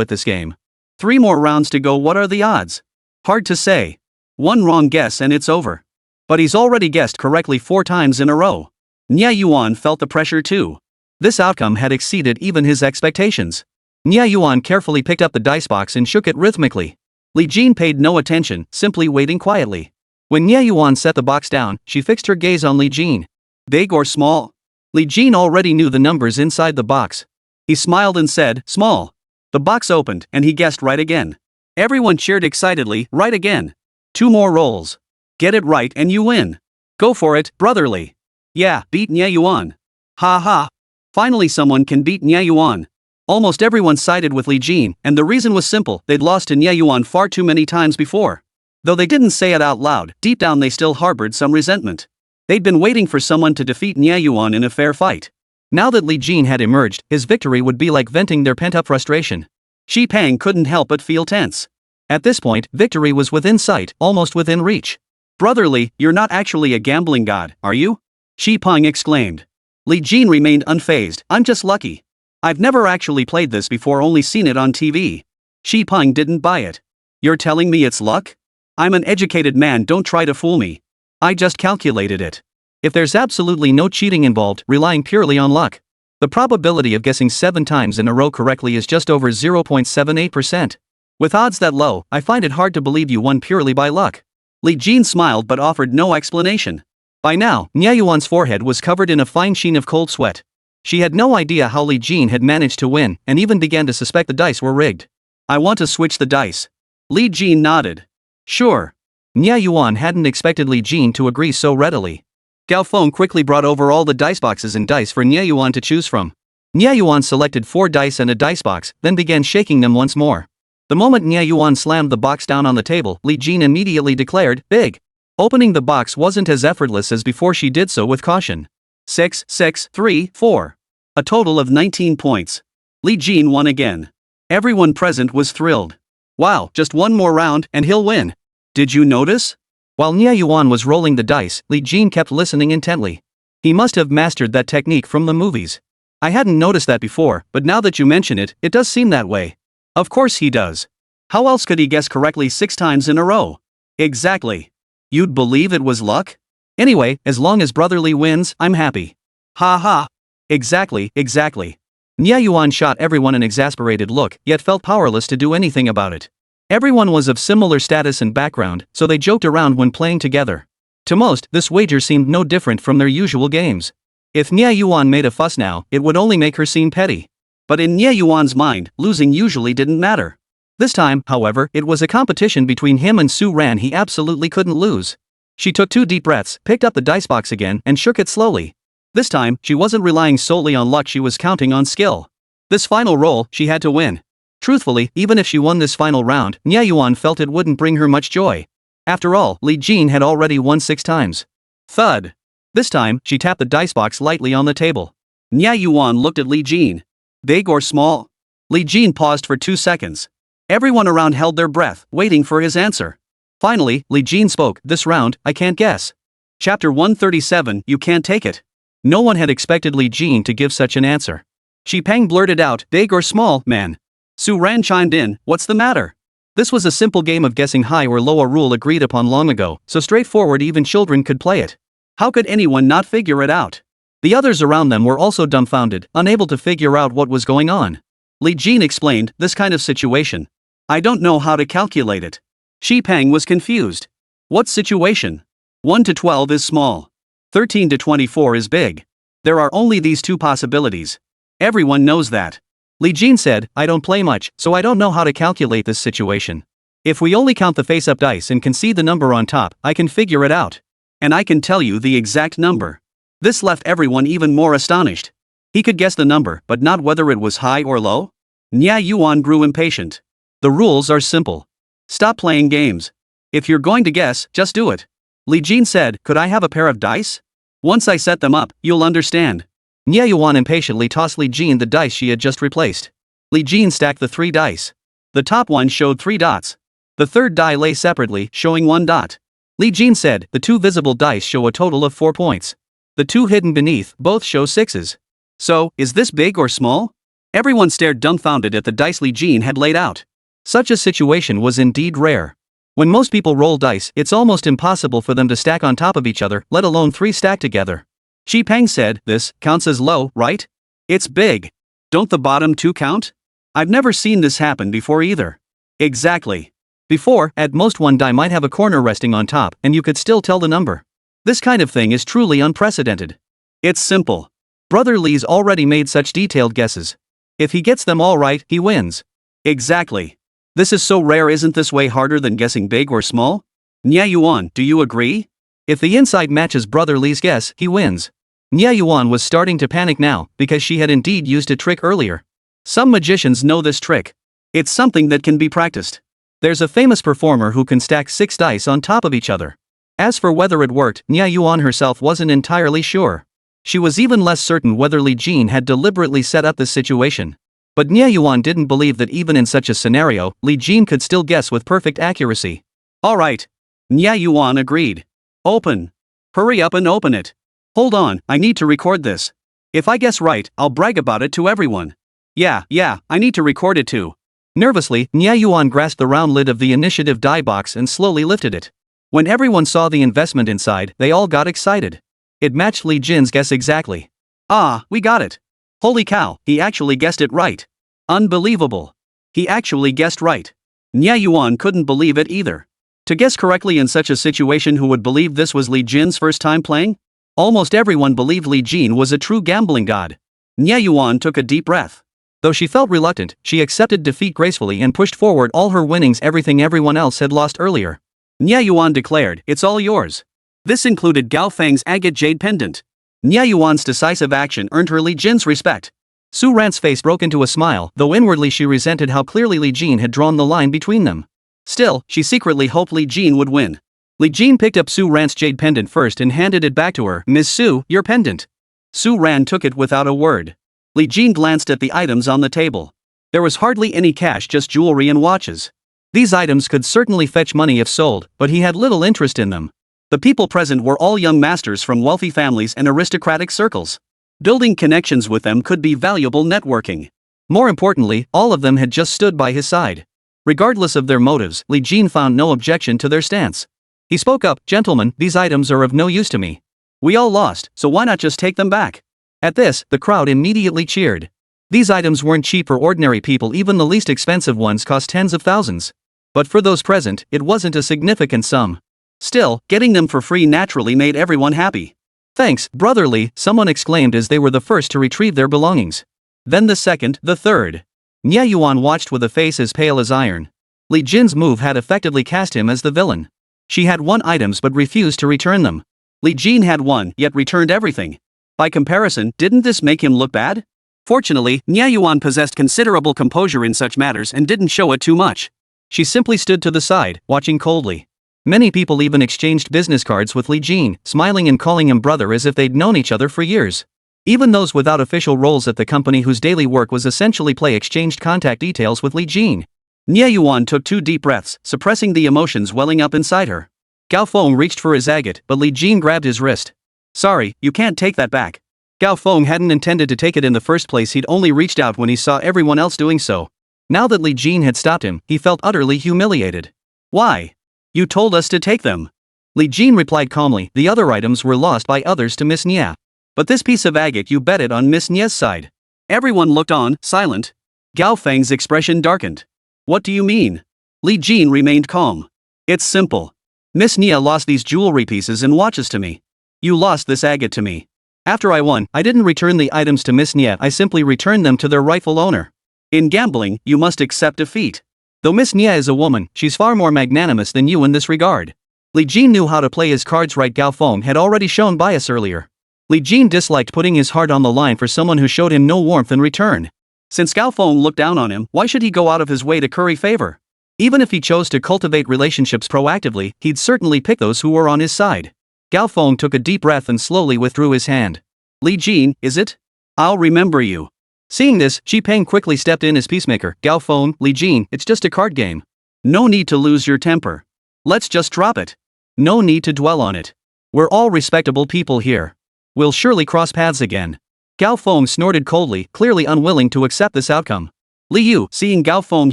at this game. 3 more rounds to go, what are the odds? Hard to say. One wrong guess and it's over. But he's already guessed correctly 4 times in a row. Nye Yuan felt the pressure too. This outcome had exceeded even his expectations. Nye Yuan carefully picked up the dice box and shook it rhythmically. Li Jin paid no attention, simply waiting quietly. When Nye Yuan set the box down, she fixed her gaze on Li Jin. Big or small? Li Jin already knew the numbers inside the box. He smiled and said, "Small." The box opened, and he guessed right again. Everyone cheered excitedly, "Right again. 2 more rolls. Get it right and you win. Go for it, brotherly. Yeah, beat Nye Yuan. Ha ha. Finally someone can beat Nye Yuan." Almost everyone sided with Li Jin, and the reason was simple, they'd lost to Nye Yuan far too many times before. Though they didn't say it out loud, deep down they still harbored some resentment. They'd been waiting for someone to defeat Nye Yuan in a fair fight. Now that Li Jin had emerged, his victory would be like venting their pent-up frustration. Xi Peng couldn't help but feel tense. At this point, victory was within sight, almost within reach. "Brotherly, you're not actually a gambling god, are you?" Xi Peng exclaimed. Li Jin remained unfazed. "I'm just lucky. I've never actually played this before, only seen it on TV." Xi Peng didn't buy it. "You're telling me it's luck? I'm an educated man, don't try to fool me. I just calculated it. If there's absolutely no cheating involved, relying purely on luck, the probability of guessing 7 times in a row correctly is just over 0.78%. With odds that low, I find it hard to believe you won purely by luck." Li Jin smiled but offered no explanation. By now, Nye Yuan's forehead was covered in a fine sheen of cold sweat. She had no idea how Li Jin had managed to win, and even began to suspect the dice were rigged. "I want to switch the dice." Li Jin nodded. "Sure." Nye Yuan hadn't expected Li Jin to agree so readily. Gao Feng quickly brought over all the dice boxes and dice for Nye Yuan to choose from. Nye Yuan selected 4 dice and a dice box, then began shaking them once more. The moment Nye Yuan slammed the box down on the table, Li Jin immediately declared, "Big." Opening the box wasn't as effortless as before. She did so with caution. 6, 6, 3, 4. A total of 19 points. Li Jin won again. Everyone present was thrilled. "Wow, just one more round, and he'll win. Did you notice?" While Nye Yuan was rolling the dice, Li Jin kept listening intently. He must have mastered that technique from the movies. "I hadn't noticed that before, but now that you mention it, it does seem that way." Of course he does. How else could he guess correctly 6 times in a row? Exactly. You'd believe it was luck? Anyway, as long as brotherly wins, I'm happy. Ha ha. Exactly, exactly. Nye Yuan shot everyone an exasperated look, yet felt powerless to do anything about it. Everyone was of similar status and background, so they joked around when playing together. To most, this wager seemed no different from their usual games. If Nye Yuan made a fuss now, it would only make her seem petty. But in Nye Yuan's mind, losing usually didn't matter. This time, however, it was a competition between him and Su Ran. He absolutely couldn't lose. She took 2 deep breaths, picked up the dice box again, and shook it slowly. This time, she wasn't relying solely on luck, she was counting on skill. This final roll, she had to win. Truthfully, even if she won this final round, Nye Yuan felt it wouldn't bring her much joy. After all, Li Jin had already won 6 times. Thud. This time, she tapped the dice box lightly on the table. Nye Yuan looked at Li Jin. "Big or small?" Li Jin paused for 2 seconds. Everyone around held their breath, waiting for his answer. Finally, Li Jin spoke. "This round, I can't guess." Chapter 137, You Can't Take It. No one had expected Li Jin to give such an answer. Xi Peng blurted out, "Big or small, man?" Su Ran chimed in, "What's the matter?" This was a simple game of guessing high or low, a rule agreed upon long ago, so straightforward even children could play it. How could anyone not figure it out? The others around them were also dumbfounded, unable to figure out what was going on. Li Jin explained, "This kind of situation, I don't know how to calculate it." Xi Peng was confused. "What situation? 1 to 12 is small. 13 to 24 is big. There are only these 2 possibilities. Everyone knows that." Li Jin said, "I don't play much, so I don't know how to calculate this situation." If we only count the face-up dice and can see the number on top, I can figure it out. And I can tell you the exact number. This left everyone even more astonished. He could guess the number, but not whether it was high or low? Nya Yuan grew impatient. The rules are simple. Stop playing games. If you're going to guess, just do it. Li Jin said, could I have a pair of dice? Once I set them up, you'll understand. Nya Yuan impatiently tossed Li Jin the dice she had just replaced. Li Jin stacked the 3 dice. The top one showed 3 dots. The third die lay separately, showing 1 dot. Li Jin said, the 2 visible dice show a total of 4 points. The 2 hidden beneath both show 6s. So, is this big or small? Everyone stared dumbfounded at the dice Li Jin had laid out. Such a situation was indeed rare. When most people roll dice, it's almost impossible for them to stack on top of each other, let alone 3 stacked together. Shi Peng said, this counts as low, right? It's big. Don't the bottom 2 count? I've never seen this happen before either. Exactly. Before, at most one die might have a corner resting on top, and you could still tell the number. This kind of thing is truly unprecedented. It's simple. Brother Li's already made such detailed guesses. If he gets them all right, he wins. Exactly. This is so rare, isn't this way harder than guessing big or small? Nya Yuan, do you agree? If the inside matches Brother Li's guess, he wins. Nya Yuan was starting to panic now, because she had indeed used a trick earlier. Some magicians know this trick. It's something that can be practiced. There's a famous performer who can stack 6 dice on top of each other. As for whether it worked, Nya Yuan herself wasn't entirely sure. She was even less certain whether Li Jin had deliberately set up this situation. But Nya Yuan didn't believe that even in such a scenario, Li Jin could still guess with perfect accuracy. Alright. Nya Yuan agreed. Open. Hurry up and open it. Hold on, I need to record this. If I guess right, I'll brag about it to everyone. Yeah, I need to record it too. Nervously, Nya Yuan grasped the round lid of the initiative die box and slowly lifted it. When everyone saw the investment inside, they all got excited. It matched Li Jin's guess exactly. Ah, we got it. Holy cow, he actually guessed it right. Unbelievable. He actually guessed right. Nya Yuan couldn't believe it either. To guess correctly in such a situation, who would believe this was Li Jin's first time playing? Almost everyone believed Li Jin was a true gambling god. Nya Yuan took a deep breath. Though she felt reluctant, she accepted defeat gracefully and pushed forward all her winnings, everything everyone else had lost earlier. Nya Yuan declared, it's all yours. This included Gao Feng's agate jade pendant. Nya Yuan's decisive action earned her Li Jin's respect. Su Ran's face broke into a smile, though inwardly she resented how clearly Li Jin had drawn the line between them. Still, she secretly hoped Li Jin would win. Li Jin picked up Su Ran's jade pendant first and handed it back to her. Ms. Su, your pendant. Su Ran took it without a word. Li Jin glanced at the items on the table. There was hardly any cash, just jewelry and watches. These items could certainly fetch money if sold, but he had little interest in them. The people present were all young masters from wealthy families and aristocratic circles. Building connections with them could be valuable networking. More importantly, all of them had just stood by his side. Regardless of their motives, Li Jin found no objection to their stance. He spoke up, gentlemen, these items are of no use to me. We all lost, so why not just take them back? At this, the crowd immediately cheered. These items weren't cheap for ordinary people, even the least expensive ones cost tens of thousands. But for those present, it wasn't a significant sum. Still, getting them for free naturally made everyone happy. Thanks, Brother Li, someone exclaimed as they were the first to retrieve their belongings. Then the second, the third. Nya Yuan watched with a face as pale as iron. Li Jin's move had effectively cast him as the villain. She had won items but refused to return them. Li Jin had won, yet returned everything. By comparison, didn't this make him look bad? Fortunately, Nya Yuan possessed considerable composure in such matters and didn't show it too much. She simply stood to the side, watching coldly. Many people even exchanged business cards with Li Jin, smiling and calling him brother as if they'd known each other for years. Even those without official roles at the company whose daily work was essentially play exchanged contact details with Li Jin. Nya Yuan took 2 deep breaths, suppressing the emotions welling up inside her. Gao Feng reached for his agate, but Li Jin grabbed his wrist. Sorry, you can't take that back. Gao Feng hadn't intended to take it in the first place, he'd only reached out when he saw everyone else doing so. Now that Li Jin had stopped him, he felt utterly humiliated. Why? You told us to take them. Li Jin replied calmly, the other items were lost by others to Miss Nya. But this piece of agate, you bet it on Miss Nya's side. Everyone looked on, silent. Gao Feng's expression darkened. What do you mean? Li Jin remained calm. It's simple. Miss Nya lost these jewelry pieces and watches to me. You lost this agate to me. After I won, I didn't return the items to Miss Nya, I simply returned them to their rightful owner. In gambling, you must accept defeat. Though Miss Nia is a woman, she's far more magnanimous than you in this regard. Li Jin knew how to play his cards right. Gao Feng had already shown bias earlier. Li Jin disliked putting his heart on the line for someone who showed him no warmth in return. Since Gao Feng looked down on him, why should he go out of his way to curry favor? Even if he chose to cultivate relationships proactively, he'd certainly pick those who were on his side. Gao Feng took a deep breath and slowly withdrew his hand. Li Jin, is it? I'll remember you. Seeing this, Xi Peng quickly stepped in as peacemaker. Gao Feng, Li Jin, it's just a card game. No need to lose your temper. Let's just drop it. No need to dwell on it. We're all respectable people here. We'll surely cross paths again. Gao Feng snorted coldly, clearly unwilling to accept this outcome. Li Yu, seeing Gao Feng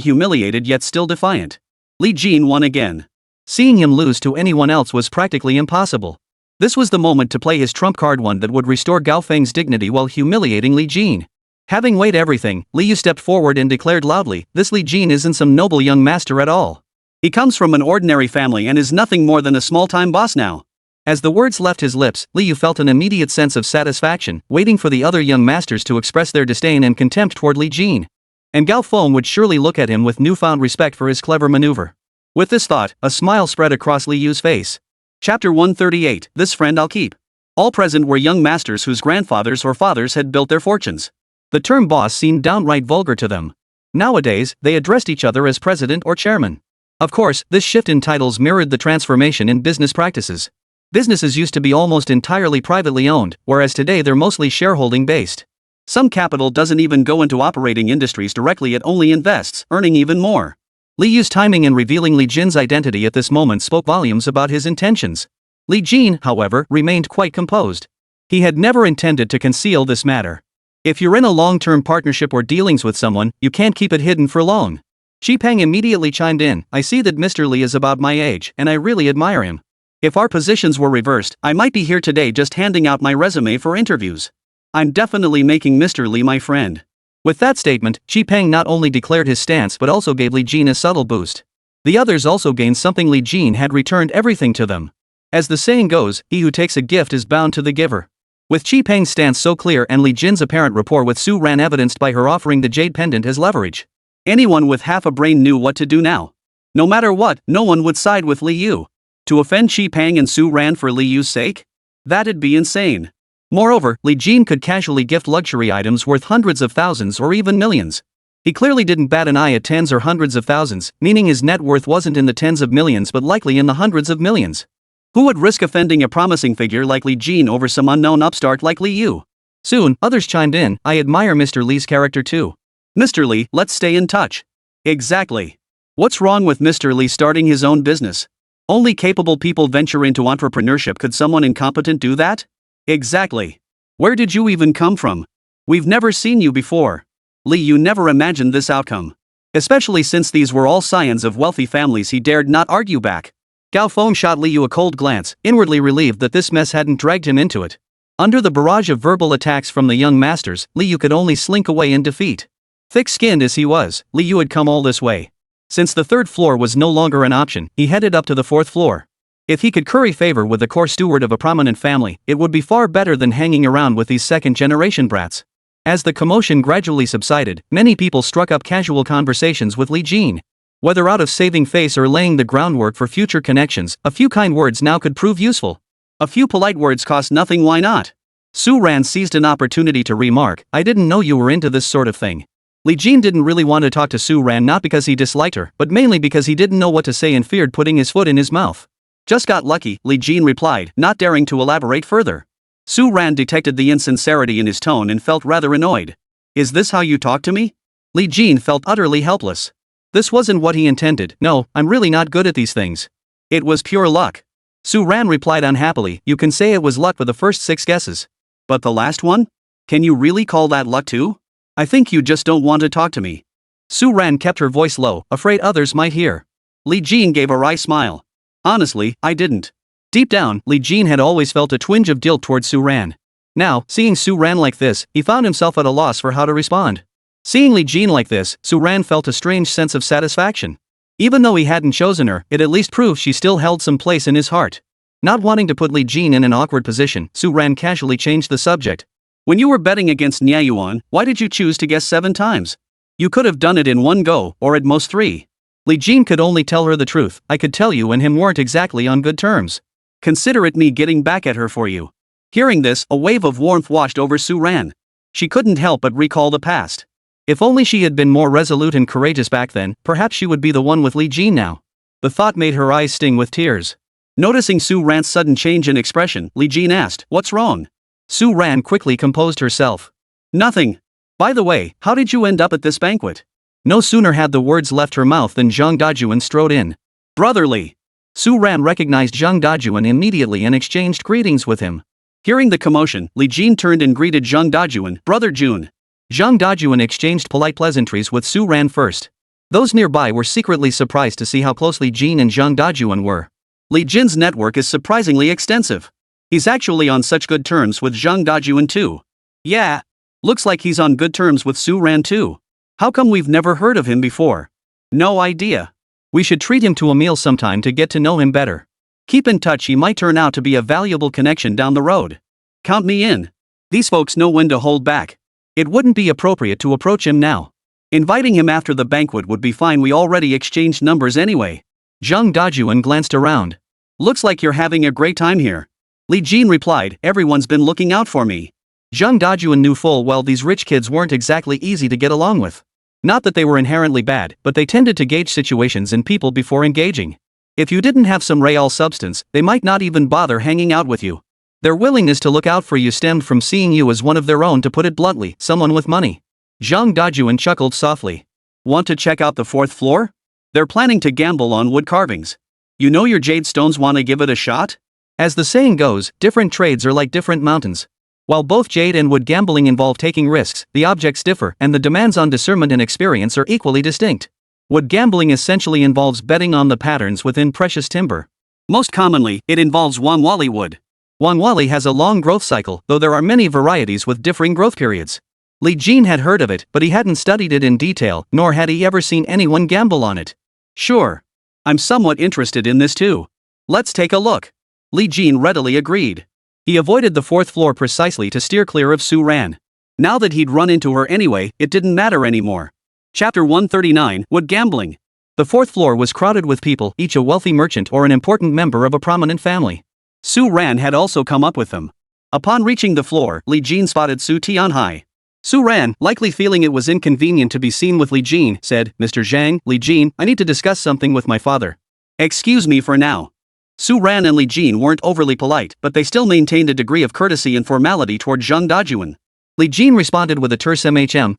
humiliated yet still defiant. Li Jin won again. Seeing him lose to anyone else was practically impossible. This was the moment to play his trump card, one that would restore Gao Feng's dignity while humiliating Li Jin. Having weighed everything, Li Yu stepped forward and declared loudly, this Li Jin isn't some noble young master at all. He comes from an ordinary family and is nothing more than a small-time boss now. As the words left his lips, Li Yu felt an immediate sense of satisfaction, waiting for the other young masters to express their disdain and contempt toward Li Jin. And Gao Feng would surely look at him with newfound respect for his clever maneuver. With this thought, a smile spread across Li Yu's face. Chapter 138, This Friend I'll Keep. All present were young masters whose grandfathers or fathers had built their fortunes. The term boss seemed downright vulgar to them. Nowadays, they addressed each other as president or chairman. Of course, this shift in titles mirrored the transformation in business practices. Businesses used to be almost entirely privately owned, whereas today they're mostly shareholding based. Some capital doesn't even go into operating industries directly, it only invests, earning even more. Li Yu's timing in revealing Li Jin's identity at this moment spoke volumes about his intentions. Li Jin, however, remained quite composed. He had never intended to conceal this matter. If you're in a long-term partnership or dealings with someone, you can't keep it hidden for long. Xi Peng immediately chimed in, I see that Mr. Li is about my age, and I really admire him. If our positions were reversed, I might be here today just handing out my resume for interviews. I'm definitely making Mr. Li my friend. With that statement, Xi Peng not only declared his stance but also gave Li Jin a subtle boost. The others also gained something. Li Jin had returned everything to them. As the saying goes, he who takes a gift is bound to the giver. With Xi Peng's stance so clear and Li Jin's apparent rapport with Su Ran evidenced by her offering the jade pendant as leverage, anyone with half a brain knew what to do now. No matter what, no one would side with Li Yu. To offend Xi Peng and Su Ran for Li Yu's sake? That'd be insane. Moreover, Li Jin could casually gift luxury items worth hundreds of thousands or even millions. He clearly didn't bat an eye at tens or hundreds of thousands, meaning his net worth wasn't in the tens of millions but likely in the hundreds of millions. Who would risk offending a promising figure like Li Jin over some unknown upstart like Li Yu? Soon, others chimed in, I admire Mr. Li's character too. Mr. Li, let's stay in touch. Exactly. What's wrong with Mr. Li starting his own business? Only capable people venture into entrepreneurship. Could someone incompetent do that? Exactly. Where did you even come from? We've never seen you before. Li Yu never imagined this outcome. Especially since these were all scions of wealthy families, he dared not argue back. Gao Feng shot Li Yu a cold glance, inwardly relieved that this mess hadn't dragged him into it. Under the barrage of verbal attacks from the young masters, Li Yu could only slink away in defeat. Thick-skinned as he was, Li Yu had come all this way. Since the third floor was no longer an option, he headed up to the fourth floor. If he could curry favor with the core steward of a prominent family, it would be far better than hanging around with these second-generation brats. As the commotion gradually subsided, many people struck up casual conversations with Li Jin. Whether out of saving face or laying the groundwork for future connections, a few kind words now could prove useful. A few polite words cost nothing, why not? Su Ran seized an opportunity to remark, I didn't know you were into this sort of thing. Li Jin didn't really want to talk to Su Ran, not because he disliked her, but mainly because he didn't know what to say and feared putting his foot in his mouth. Just got lucky, Li Jin replied, not daring to elaborate further. Su Ran detected the insincerity in his tone and felt rather annoyed. Is this how you talk to me? Li Jin felt utterly helpless. This wasn't what he intended. No, I'm really not good at these things. It was pure luck. Su Ran replied unhappily, you can say it was luck for the first 6 guesses. But the last one? Can you really call that luck too? I think you just don't want to talk to me. Su Ran kept her voice low, afraid others might hear. Li Jin gave a wry smile. Honestly, I didn't. Deep down, Li Jin had always felt a twinge of guilt towards Su Ran. Now, seeing Su Ran like this, he found himself at a loss for how to respond. Seeing Li Jin like this, Su Ran felt a strange sense of satisfaction. Even though he hadn't chosen her, it at least proved she still held some place in his heart. Not wanting to put Li Jin in an awkward position, Su Ran casually changed the subject. When you were betting against Nia Yuan, why did you choose to guess 7 times? You could have done it in one go, or at most 3. Li Jin could only tell her the truth. I could tell you and him weren't exactly on good terms. Consider it me getting back at her for you. Hearing this, a wave of warmth washed over Su Ran. She couldn't help but recall the past. If only she had been more resolute and courageous back then, perhaps she would be the one with Li Jin now. The thought made her eyes sting with tears. Noticing Su Ran's sudden change in expression, Li Jin asked, "What's wrong?" Su Ran quickly composed herself. "Nothing. By the way, how did you end up at this banquet?" No sooner had the words left her mouth than Zhang Dajuan strode in. "Brotherly." Su Ran recognized Zhang Dajuan immediately and exchanged greetings with him. Hearing the commotion, Li Jin turned and greeted Zhang Dajuan, "Brother Jun." Zhang Dajuan exchanged polite pleasantries with Su Ran first. Those nearby were secretly surprised to see how closely Jin and Zhang Dajuan were. Li Jin's network is surprisingly extensive. He's actually on such good terms with Zhang Dajuan too. Yeah. Looks like he's on good terms with Su Ran too. How come we've never heard of him before? No idea. We should treat him to a meal sometime to get to know him better. Keep in touch, he might turn out to be a valuable connection down the road. Count me in. These folks know when to hold back. It wouldn't be appropriate to approach him now. Inviting him after the banquet would be fine, we already exchanged numbers anyway. Zhang Dajuan glanced around. Looks like you're having a great time here. Li Jin replied, everyone's been looking out for me. Zhang Dajuan knew full well these rich kids weren't exactly easy to get along with. Not that they were inherently bad, but they tended to gauge situations and people before engaging. If you didn't have some real substance, they might not even bother hanging out with you. Their willingness to look out for you stemmed from seeing you as one of their own, to put it bluntly, someone with money. Zhang Dajuan chuckled softly. Want to check out the 4th floor? They're planning to gamble on wood carvings. You know your jade stones, wanna give it a shot? As the saying goes, different trades are like different mountains. While both jade and wood gambling involve taking risks, the objects differ and the demands on discernment and experience are equally distinct. Wood gambling essentially involves betting on the patterns within precious timber. Most commonly, it involves wanwali wood. Wanwali has a long growth cycle, though there are many varieties with differing growth periods. Li Jin had heard of it, but he hadn't studied it in detail, nor had he ever seen anyone gamble on it. Sure. I'm somewhat interested in this too. Let's take a look. Li Jin readily agreed. He avoided the 4th floor precisely to steer clear of Su Ran. Now that he'd run into her anyway, it didn't matter anymore. Chapter 139, Wood Gambling. The 4th floor was crowded with people, each a wealthy merchant or an important member of a prominent family. Su Ran had also come up with them. Upon reaching the floor, Li Jin spotted Su Tianhai. Su Ran, likely feeling it was inconvenient to be seen with Li Jin, said, "Mr. Zhang, Li Jin, I need to discuss something with my father." "Excuse me for now." Su Ran and Li Jin weren't overly polite, but they still maintained a degree of courtesy and formality toward Zhang Dajuan. Li Jin responded with a terse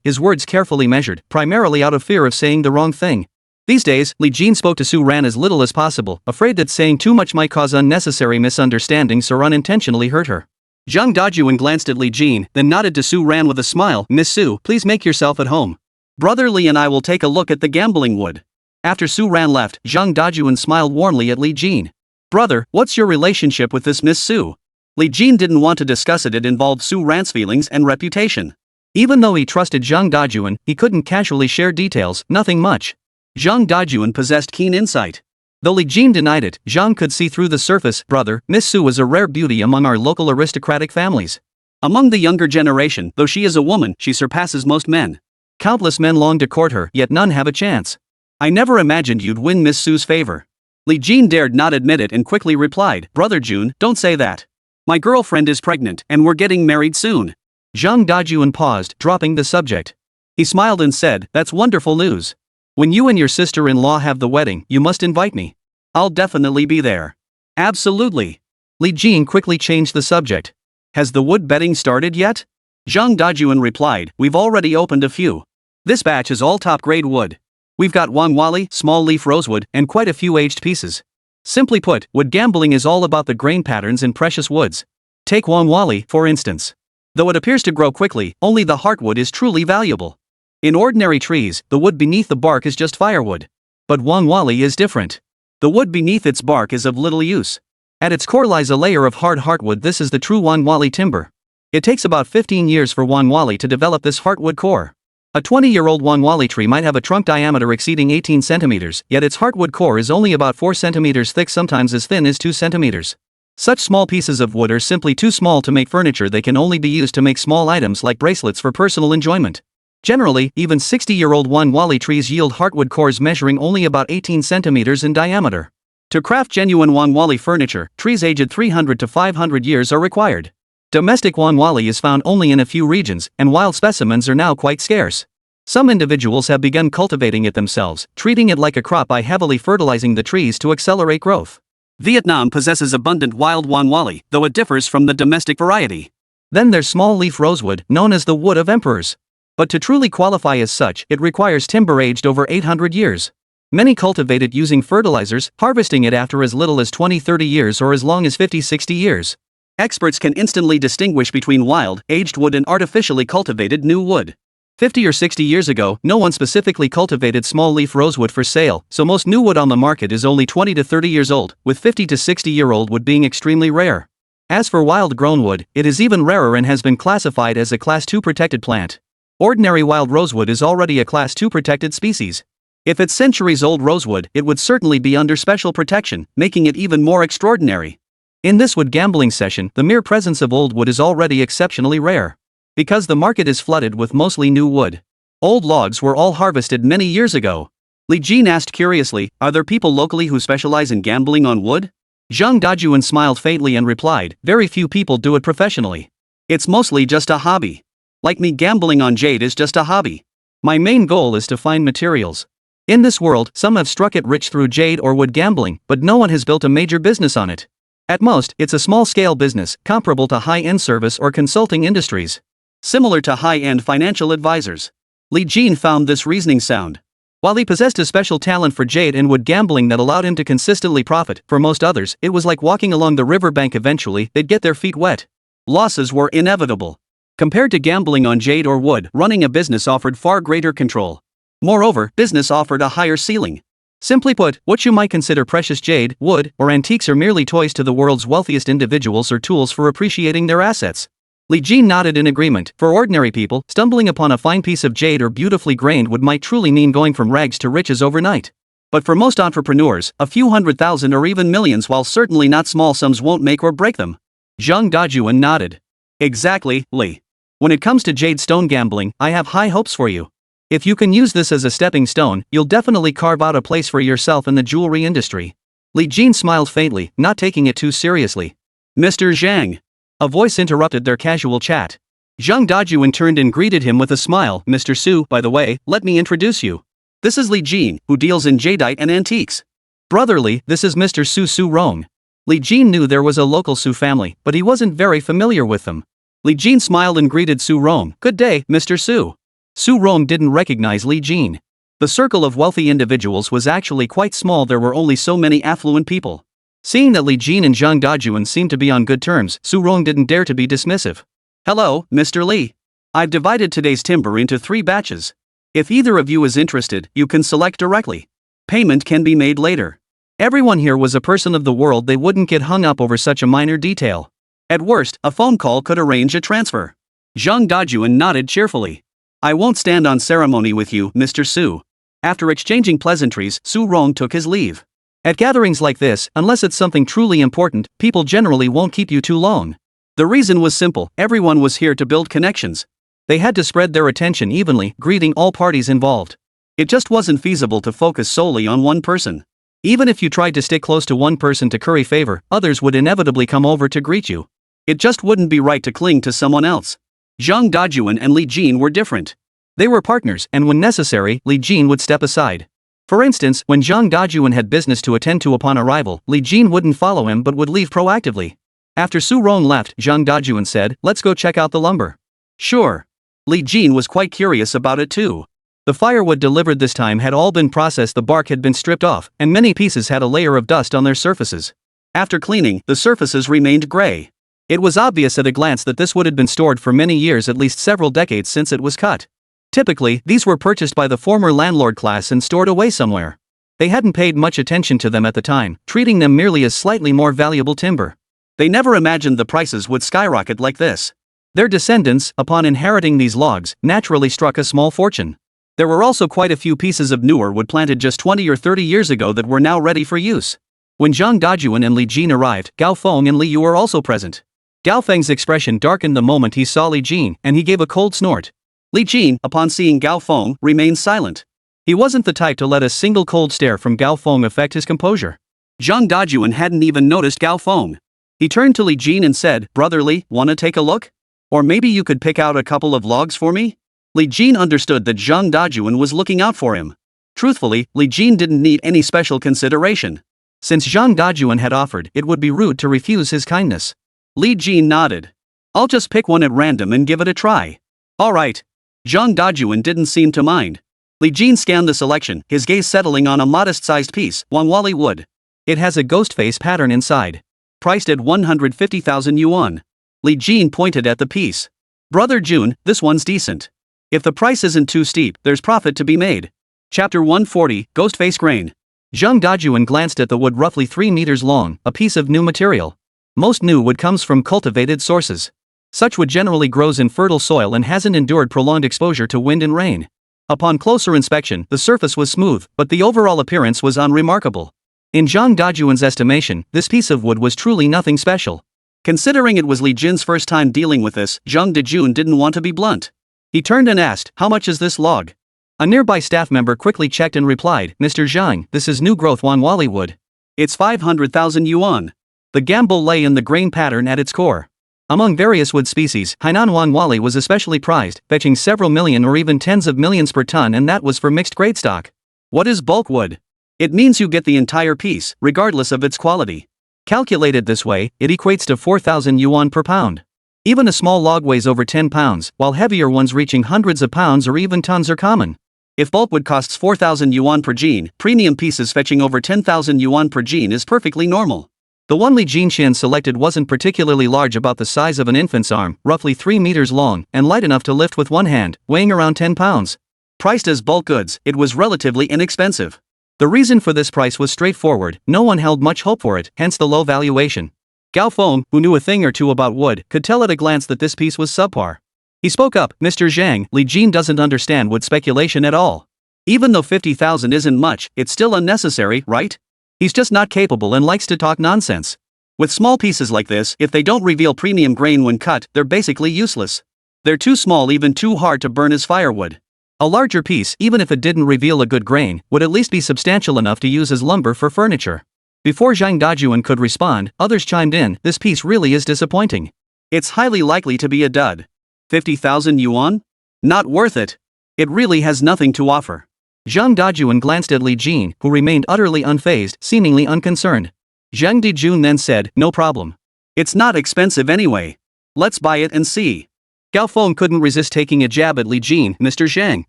his words carefully measured, primarily out of fear of saying the wrong thing. These days, Li Jin spoke to Su Ran as little as possible, afraid that saying too much might cause unnecessary misunderstandings or unintentionally hurt her. Zhang Dajuan glanced at Li Jin, then nodded to Su Ran with a smile. "Miss Su, please make yourself at home. Brother Li and I will take a look at the gambling wood." After Su Ran left, Zhang Dajuan smiled warmly at Li Jin. "Brother, what's your relationship with this Miss Su?" Li Jin didn't want to discuss it involved Su Ran's feelings and reputation. Even though he trusted Zhang Dajuan, he couldn't casually share details, nothing much. Zhang Dajuan possessed keen insight. Though Li Jin denied it, Zhang could see through the surface. "Brother, Miss Su is a rare beauty among our local aristocratic families. Among the younger generation, though she is a woman, she surpasses most men. Countless men long to court her, yet none have a chance. I never imagined you'd win Miss Su's favor." Li Jin dared not admit it and quickly replied, "Brother Jun, don't say that. My girlfriend is pregnant, and we're getting married soon." Zhang Dajuan paused, dropping the subject. He smiled and said, "That's wonderful news. When you and your sister-in-law have the wedding, you must invite me. I'll definitely be there." "Absolutely." Li Jin quickly changed the subject. "Has the wood betting started yet?" Zhang Dajuan replied, "We've already opened a few. This batch is all top-grade wood. We've got wanwali, small leaf rosewood, and quite a few aged pieces. Simply put, wood gambling is all about the grain patterns in precious woods. Take wanwali, for instance. Though it appears to grow quickly, only the heartwood is truly valuable. In ordinary trees, the wood beneath the bark is just firewood. But wanwali is different. The wood beneath its bark is of little use. At its core lies a layer of hard heartwood. This is the true wanwali timber. It takes about 15 years for wanwali to develop this heartwood core. A 20-year-old wanwali tree might have a trunk diameter exceeding 18 centimeters, yet its heartwood core is only about 4 centimeters thick, sometimes as thin as 2 centimeters. Such small pieces of wood are simply too small to make furniture. They can only be used to make small items like bracelets for personal enjoyment. Generally, even 60-year-old manhwa trees yield heartwood cores measuring only about 18 centimeters in diameter. To craft genuine manhwa furniture, trees aged 300 to 500 years are required. Domestic manhwa is found only in a few regions, and wild specimens are now quite scarce. Some individuals have begun cultivating it themselves, treating it like a crop by heavily fertilizing the trees to accelerate growth. Vietnam possesses abundant wild manhwa, though it differs from the domestic variety. Then there's small leaf rosewood, known as the wood of emperors. But to truly qualify as such, it requires timber aged over 800 years. Many cultivate it using fertilizers, harvesting it after as little as 20-30 years or as long as 50-60 years. Experts can instantly distinguish between wild, aged wood and artificially cultivated new wood. 50 or 60 years ago, no one specifically cultivated small leaf rosewood for sale, so most new wood on the market is only 20 to 30 years old, with 50 to 60-year-old wood being extremely rare. As for wild-grown wood, it is even rarer and has been classified as a Class II protected plant. Ordinary wild rosewood is already a Class II protected species. If it's centuries-old rosewood, it would certainly be under special protection, making it even more extraordinary. In this wood gambling session, the mere presence of old wood is already exceptionally rare. Because the market is flooded with mostly new wood. Old logs were all harvested many years ago. Li Jin asked curiously, are there people locally who specialize in gambling on wood? Zhang Dajuan smiled faintly and replied, very few people do it professionally. It's mostly just a hobby. Like me, gambling on jade is just a hobby. My main goal is to find materials. In this world, some have struck it rich through jade or wood gambling, but no one has built a major business on it. At most, it's a small-scale business, comparable to high-end service or consulting industries. Similar to high-end financial advisors. Li Jin found this reasoning sound. While he possessed a special talent for jade and wood gambling that allowed him to consistently profit, for most others, it was like walking along the riverbank. Eventually, they'd get their feet wet. Losses were inevitable. Compared to gambling on jade or wood, running a business offered far greater control. Moreover, business offered a higher ceiling. Simply put, what you might consider precious jade, wood, or antiques are merely toys to the world's wealthiest individuals or tools for appreciating their assets. Li Jin nodded in agreement. For ordinary people, stumbling upon a fine piece of jade or beautifully grained wood might truly mean going from rags to riches overnight. But for most entrepreneurs, a few 100,000 or even millions, while certainly not small sums, won't make or break them. Zhang Dajuan nodded. Exactly, Li. When it comes to jade stone gambling, I have high hopes for you. If you can use this as a stepping stone, you'll definitely carve out a place for yourself in the jewelry industry. Li Jin smiled faintly, not taking it too seriously. Mr. Zhang. A voice interrupted their casual chat. Zhang Dajuan turned and greeted him with a smile. Mr. Su, by the way, let me introduce you. This is Li Jin, who deals in jadeite and antiques. Brotherly, this is Mr. Su Rong. Li Jin knew there was a local Su family, but he wasn't very familiar with them. Li Jin smiled and greeted Su Rong. Good day, Mr. Su. Su Rong didn't recognize Li Jin. The circle of wealthy individuals was actually quite small. There were only so many affluent people. Seeing that Li Jin and Zhang Dajuan seemed to be on good terms, Su Rong didn't dare to be dismissive. Hello, Mr. Li. I've divided today's timber into 3 batches. If either of you is interested, you can select directly. Payment can be made later. Everyone here was a person of the world. They wouldn't get hung up over such a minor detail. At worst, a phone call could arrange a transfer. Zhang Dajuan nodded cheerfully. I won't stand on ceremony with you, Mr. Su. After exchanging pleasantries, Su Rong took his leave. At gatherings like this, unless it's something truly important, people generally won't keep you too long. The reason was simple, everyone was here to build connections. They had to spread their attention evenly, greeting all parties involved. It just wasn't feasible to focus solely on one person. Even if you tried to stick close to one person to curry favor, others would inevitably come over to greet you. It just wouldn't be right to cling to someone else. Zhang Dajuan and Li Jin were different. They were partners, and when necessary, Li Jin would step aside. For instance, when Zhang Dajuan had business to attend to upon arrival, Li Jin wouldn't follow him but would leave proactively. After Su Rong left, Zhang Dajuan said, let's go check out the lumber. Sure. Li Jin was quite curious about it too. The firewood delivered this time had all been processed. The bark had been stripped off, and many pieces had a layer of dust on their surfaces. After cleaning, the surfaces remained gray. It was obvious at a glance that this wood had been stored for many years, at least several decades since it was cut. Typically, these were purchased by the former landlord class and stored away somewhere. They hadn't paid much attention to them at the time, treating them merely as slightly more valuable timber. They never imagined the prices would skyrocket like this. Their descendants, upon inheriting these logs, naturally struck a small fortune. There were also quite a few pieces of newer wood planted just 20 or 30 years ago that were now ready for use. When Zhang Dajuan and Li Jin arrived, Gao Feng and Li Yu were also present. Gao Feng's expression darkened the moment he saw Li Jin, and he gave a cold snort. Li Jin, upon seeing Gao Feng, remained silent. He wasn't the type to let a single cold stare from Gao Feng affect his composure. Zhang Dajuan hadn't even noticed Gao Feng. He turned to Li Jin and said, "Brother Li, wanna take a look? Or maybe you could pick out a couple of logs for me?" Li Jin understood that Zhang Dajuan was looking out for him. Truthfully, Li Jin didn't need any special consideration. Since Zhang Dajuan had offered, it would be rude to refuse his kindness. Li Jin nodded. "I'll just pick one at random and give it a try." "Alright." Zhang Dajuan didn't seem to mind. Li Jin scanned the selection, his gaze settling on a modest-sized piece, Wanwali wood. It has a ghost face pattern inside. Priced at 150,000 yuan. Li Jin pointed at the piece. "Brother Jun, this one's decent. If the price isn't too steep, there's profit to be made." Chapter 140, Ghost Face Grain. Zhang Dajuan glanced at the wood roughly 3 meters long, a piece of new material. Most new wood comes from cultivated sources. Such wood generally grows in fertile soil and hasn't endured prolonged exposure to wind and rain. Upon closer inspection, the surface was smooth, but the overall appearance was unremarkable. In Zhang Dajuan's estimation, this piece of wood was truly nothing special. Considering it was Li Jin's first time dealing with this, Zhang Dajun didn't want to be blunt. He turned and asked, "How much is this log?" A nearby staff member quickly checked and replied, "Mr. Zhang, this is new growth Wanwali wood. It's 500,000 yuan. The gamble lay in the grain pattern at its core. Among various wood species, Hainan Wanwali was especially prized, fetching several million or even tens of millions per ton, and that was for mixed grade stock. What is bulk wood? It means you get the entire piece, regardless of its quality. Calculated this way, it equates to 4,000 yuan per pound. Even a small log weighs over 10 pounds, while heavier ones reaching hundreds of pounds or even tons are common. If bulk wood costs 4,000 yuan per gene, premium pieces fetching over 10,000 yuan per gene is perfectly normal. The one Li Jinxian selected wasn't particularly large, about the size of an infant's arm, roughly 3 meters long, and light enough to lift with one hand, weighing around 10 pounds. Priced as bulk goods, it was relatively inexpensive. The reason for this price was straightforward: no one held much hope for it, hence the low valuation. Gao Feng, who knew a thing or two about wood, could tell at a glance that this piece was subpar. He spoke up, "Mr. Zhang, Li Jin doesn't understand wood speculation at all. Even though 50,000 isn't much, it's still unnecessary, right? He's just not capable and likes to talk nonsense. With small pieces like this, if they don't reveal premium grain when cut, they're basically useless. They're too small, even too hard to burn as firewood. A larger piece, even if it didn't reveal a good grain, would at least be substantial enough to use as lumber for furniture." Before Zhang Dajuan could respond, others chimed in, "This piece really is disappointing. It's highly likely to be a dud. 50,000 yuan? Not worth it. It really has nothing to offer." Zhang Dajuan glanced at Li Jin, who remained utterly unfazed, seemingly unconcerned. Zhang Dajun then said, "No problem. It's not expensive anyway. Let's buy it and see." Gao Feng couldn't resist taking a jab at Li Jin. "Mr. Zhang,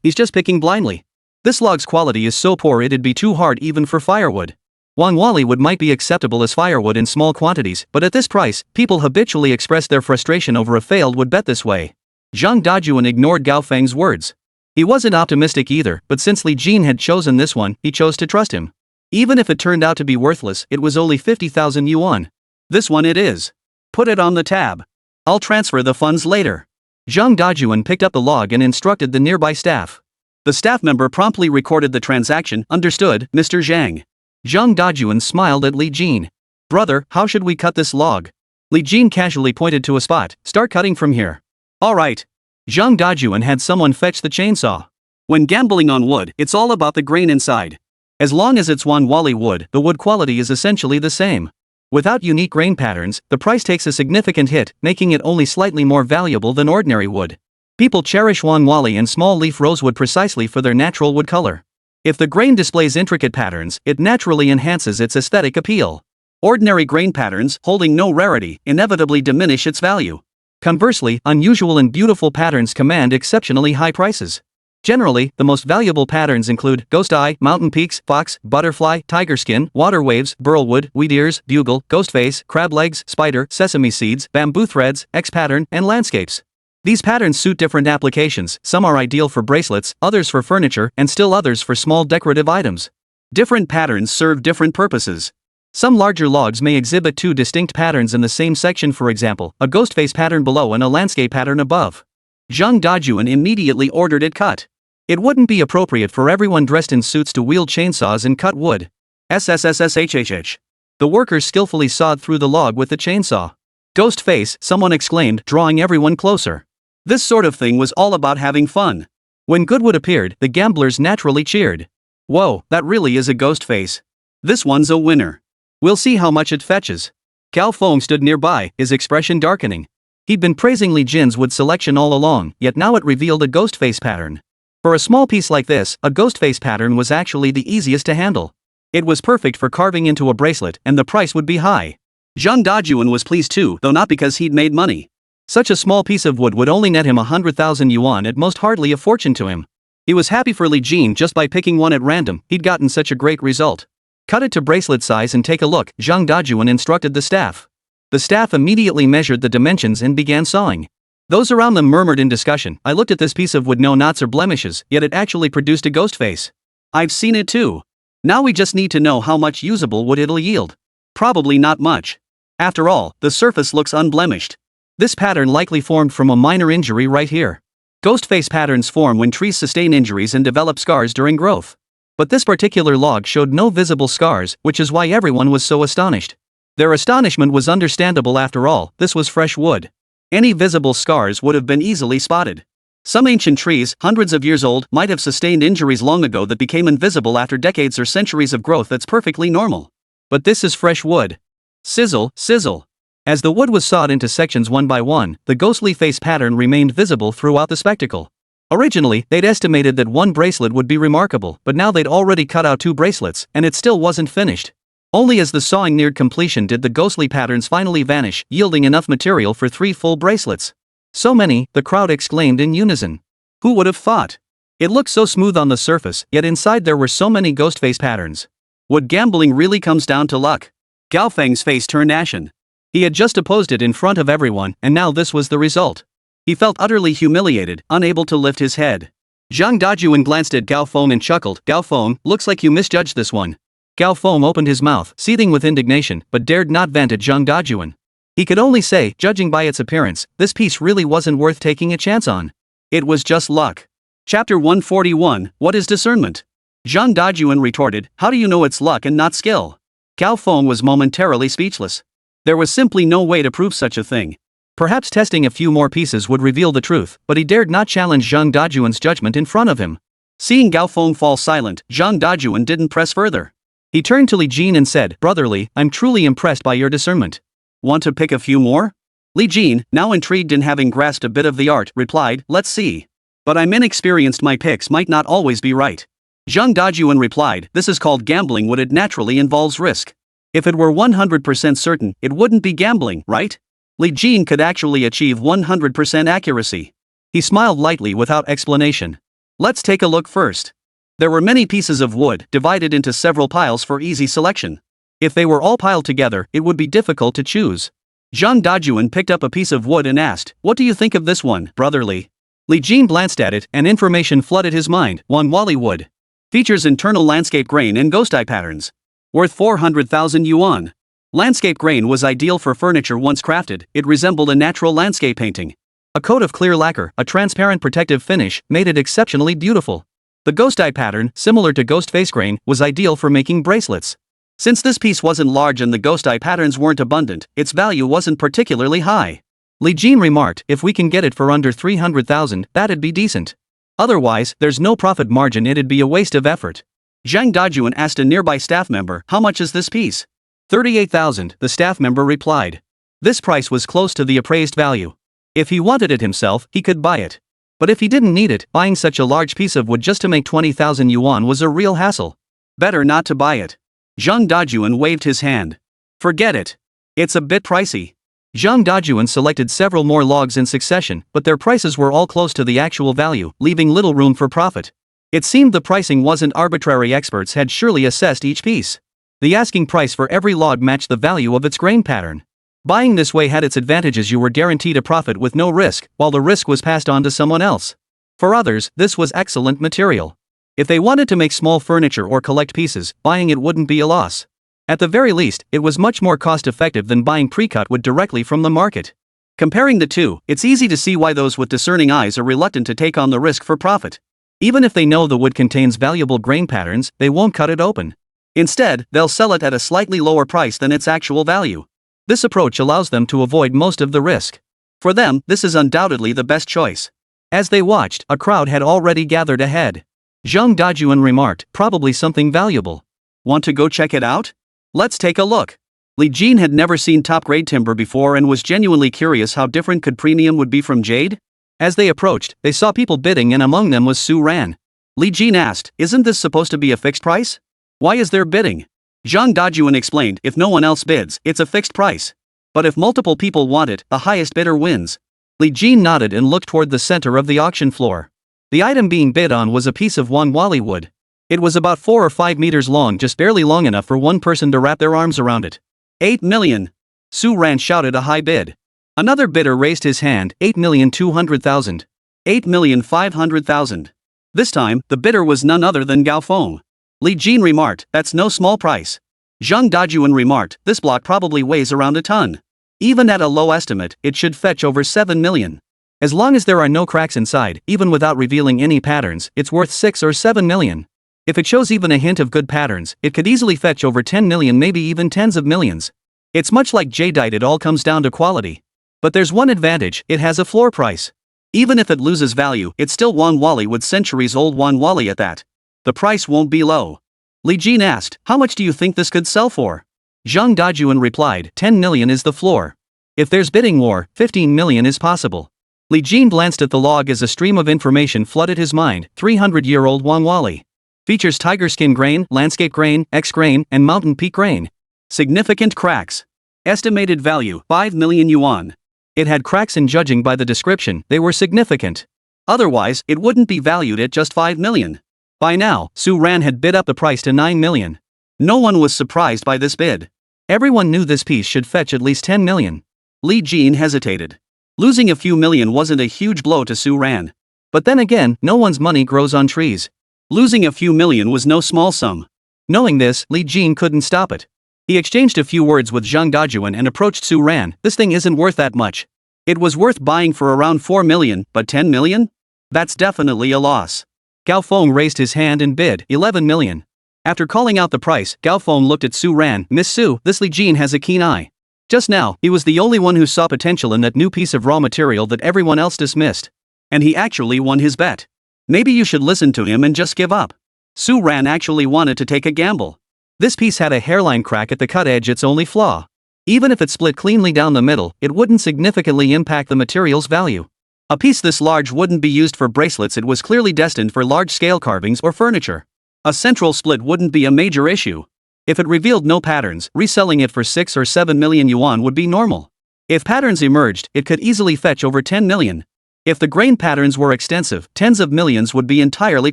he's just picking blindly. This log's quality is so poor it'd be too hard even for firewood. Wanwali wood might be acceptable as firewood in small quantities, but at this price, people habitually express their frustration over a failed wood bet this way." Zhang Dajuan ignored Gao Feng's words. He wasn't optimistic either, but since Li Jin had chosen this one, he chose to trust him. Even if it turned out to be worthless, it was only 50,000 yuan. "This one it is. Put it on the tab. I'll transfer the funds later." Zhang Dajuan picked up the log and instructed the nearby staff. The staff member promptly recorded the transaction. "Understood, Mr. Zhang." Zhang Dajuan smiled at Li Jin. "Brother, how should we cut this log?" Li Jin casually pointed to a spot. "Start cutting from here." "Alright." Zhang Dajuan had someone fetch the chainsaw. When gambling on wood, it's all about the grain inside. As long as it's Wanwali wood, the wood quality is essentially the same. Without unique grain patterns, the price takes a significant hit, making it only slightly more valuable than ordinary wood. People cherish Wanwali and small leaf rosewood precisely for their natural wood color. If the grain displays intricate patterns, it naturally enhances its aesthetic appeal. Ordinary grain patterns, holding no rarity, inevitably diminish its value. Conversely, unusual and beautiful patterns command exceptionally high prices. Generally, the most valuable patterns include ghost eye, mountain peaks, fox, butterfly, tiger skin, water waves, burlwood, wheat ears, bugle, ghost face, crab legs, spider, sesame seeds, bamboo threads, X pattern, and landscapes. These patterns suit different applications. Some are ideal for bracelets, others for furniture, and still others for small decorative items. Different patterns serve different purposes. Some larger logs may exhibit 2 distinct patterns in the same section, for example, a ghost face pattern below and a landscape pattern above. Zhang Dajuan immediately ordered it cut. It wouldn't be appropriate for everyone dressed in suits to wield chainsaws and cut wood. SSS-grade. The workers skillfully sawed through the log with the chainsaw. "Ghost face," someone exclaimed, drawing everyone closer. This sort of thing was all about having fun. When Goodwood appeared, the gamblers naturally cheered. Whoa, that really is a ghost face. This one's a winner. We'll see how much it fetches. Cao Feng stood nearby, his expression darkening. He'd been praising Li Jin's wood selection all along, yet now it revealed a ghost face pattern. For a small piece like this, a ghost face pattern was actually the easiest to handle. It was perfect for carving into a bracelet, and the price would be high. Zhang Dajuan was pleased too, though not because he'd made money. Such a small piece of wood would only net him 100,000 yuan, at most hardly a fortune to him. He was happy for Li Jin just by picking one at random, he'd gotten such a great result. Cut it to bracelet size and take a look, Zhang Dajuan instructed the staff. The staff immediately measured the dimensions and began sawing. Those around them murmured in discussion. I looked at this piece of wood, no knots or blemishes, yet it actually produced a ghost face. I've seen it too. Now we just need to know how much usable wood it'll yield. Probably not much. After all, the surface looks unblemished. This pattern likely formed from a minor injury right here. Ghost face patterns form when trees sustain injuries and develop scars during growth. But this particular log showed no visible scars, which is why everyone was so astonished. Their astonishment was understandable after all, this was fresh wood. Any visible scars would have been easily spotted. Some ancient trees, hundreds of years old, might have sustained injuries long ago that became invisible after decades or centuries of growth. That's perfectly normal. But this is fresh wood. Sizzle, sizzle. As the wood was sawed into sections one by one, the ghostly face pattern remained visible throughout the spectacle. Originally, they'd estimated that one bracelet would be remarkable, but now they'd already cut out 2 bracelets, and it still wasn't finished. Only as the sawing neared completion did the ghostly patterns finally vanish, yielding enough material for 3 full bracelets. So many, the crowd exclaimed in unison. Who would have thought? It looked so smooth on the surface, yet inside there were so many ghost face patterns. Wood gambling really comes down to luck. Gao Feng's face turned ashen. He had just opposed it in front of everyone, and now this was the result. He felt utterly humiliated, unable to lift his head. Zhang Dajuan glanced at Gao Feng and chuckled. Gao Feng, looks like you misjudged this one. Gao Feng opened his mouth, seething with indignation, but dared not vent at Zhang Dajuan. He could only say, judging by its appearance, this piece really wasn't worth taking a chance on. It was just luck. Chapter 141, What is discernment? Zhang Dajuan retorted, how do you know it's luck and not skill? Gao Feng was momentarily speechless. There was simply no way to prove such a thing. Perhaps testing a few more pieces would reveal the truth, but he dared not challenge Zhang Dajuan's judgment in front of him. Seeing Gao Feng fall silent, Zhang Dajuan didn't press further. He turned to Li Jin and said, brotherly, I'm truly impressed by your discernment. Want to pick a few more? Li Jin, now intrigued in having grasped a bit of the art, replied, let's see. But I'm inexperienced, my picks might not always be right. Zhang Dajuan replied, this is called gambling when it naturally involves risk. If it were 100% certain, it wouldn't be gambling, right? Li Jin could actually achieve 100% accuracy. He smiled lightly without explanation. Let's take a look first. There were many pieces of wood, divided into several piles for easy selection. If they were all piled together, it would be difficult to choose. Zhang Dajuan picked up a piece of wood and asked, what do you think of this one, brotherly? Li Jin glanced at it, and information flooded his mind. Wanwali wood. Features internal landscape grain and ghost eye patterns. Worth 400,000 yuan. Landscape grain was ideal for furniture once crafted, it resembled a natural landscape painting. A coat of clear lacquer, a transparent protective finish, made it exceptionally beautiful. The ghost eye pattern, similar to ghost face grain, was ideal for making bracelets. Since this piece wasn't large and the ghost eye patterns weren't abundant, its value wasn't particularly high. Li Jin remarked, if we can get it for under 300,000, that'd be decent. Otherwise, there's no profit margin, it'd be a waste of effort. Zhang Dajuan asked a nearby staff member, how much is this piece? 38,000, the staff member replied. This price was close to the appraised value. If he wanted it himself, he could buy it. But if he didn't need it, buying such a large piece of wood just to make 20,000 yuan was a real hassle. Better not to buy it. Zhang Dajuan waved his hand. Forget it. It's a bit pricey. Zhang Dajuan selected several more logs in succession, but their prices were all close to the actual value, leaving little room for profit. It seemed the pricing wasn't arbitrary, experts had surely assessed each piece. The asking price for every log matched the value of its grain pattern. Buying this way had its advantages, you were guaranteed a profit with no risk, while the risk was passed on to someone else. For others, this was excellent material. If they wanted to make small furniture or collect pieces, buying it wouldn't be a loss. At the very least, it was much more cost-effective than buying pre-cut wood directly from the market. Comparing the two, it's easy to see why those with discerning eyes are reluctant to take on the risk for profit. Even if they know the wood contains valuable grain patterns, they won't cut it open. Instead, they'll sell it at a slightly lower price than its actual value. This approach allows them to avoid most of the risk. For them, this is undoubtedly the best choice. As they watched, a crowd had already gathered ahead. Zhang Dajuan remarked, probably something valuable. Want to go check it out? Let's take a look. Li Jin had never seen top-grade timber before and was genuinely curious how different could premium would be from jade. As they approached, they saw people bidding and among them was Su Ran. Li Jin asked, isn't this supposed to be a fixed price? Why is there bidding? Zhang Dajuan explained, if no one else bids, it's a fixed price. But if multiple people want it, the highest bidder wins. Li Jin nodded and looked toward the center of the auction floor. The item being bid on was a piece of manhwa wood. It was about 4 or 5 meters long, just barely long enough for one person to wrap their arms around it. 8 million. Su Ran shouted a high bid. Another bidder raised his hand, 8,200,000. 8,500,000. This time, the bidder was none other than Gao Feng. Li Jin remarked, that's no small price. Zhang Dajuan remarked, this block probably weighs around a ton. Even at a low estimate, it should fetch over 7 million. As long as there are no cracks inside, even without revealing any patterns, it's worth 6 or 7 million. If it shows even a hint of good patterns, it could easily fetch over 10 million, maybe even tens of millions. It's much like jadeite, it all comes down to quality. But there's one advantage, it has a floor price. Even if it loses value, it's still manhwa wood, centuries-old manhwa at that. The price won't be low. Li Jin asked, how much do you think this could sell for? Zhang Dajuan replied, 10 million is the floor. If there's bidding war, 15 million is possible. Li Jin glanced at the log as a stream of information flooded his mind. 300-year-old manhwa. Features tiger skin grain, landscape grain, X grain, and mountain peak grain. Significant cracks. Estimated value, 5 million yuan. It had cracks, and judging by the description, they were significant. Otherwise, it wouldn't be valued at just 5 million. By now, Su Ran had bid up the price to 9 million. No one was surprised by this bid. Everyone knew this piece should fetch at least 10 million. Li Jin hesitated. Losing a few million wasn't a huge blow to Su Ran. But then again, no one's money grows on trees. Losing a few million was no small sum. Knowing this, Li Jin couldn't stop it. He exchanged a few words with Zhang Dajuan and approached Su Ran. This thing isn't worth that much. It was worth buying for around 4 million, but 10 million? That's definitely a loss. Gao Feng raised his hand and bid 11 million. After calling out the price, Gao Feng looked at Su Ran. Miss Su, this Li Jin has a keen eye. Just now, he was the only one who saw potential in that new piece of raw material that everyone else dismissed. And he actually won his bet. Maybe you should listen to him and just give up. Su Ran actually wanted to take a gamble. This piece had a hairline crack at the cut edge, its only flaw. Even if it split cleanly down the middle, it wouldn't significantly impact the material's value. A piece this large wouldn't be used for bracelets, it was clearly destined for large-scale carvings or furniture. A central split wouldn't be a major issue. If it revealed no patterns, reselling it for 6 or 7 million yuan would be normal. If patterns emerged, it could easily fetch over 10 million. If the grain patterns were extensive, tens of millions would be entirely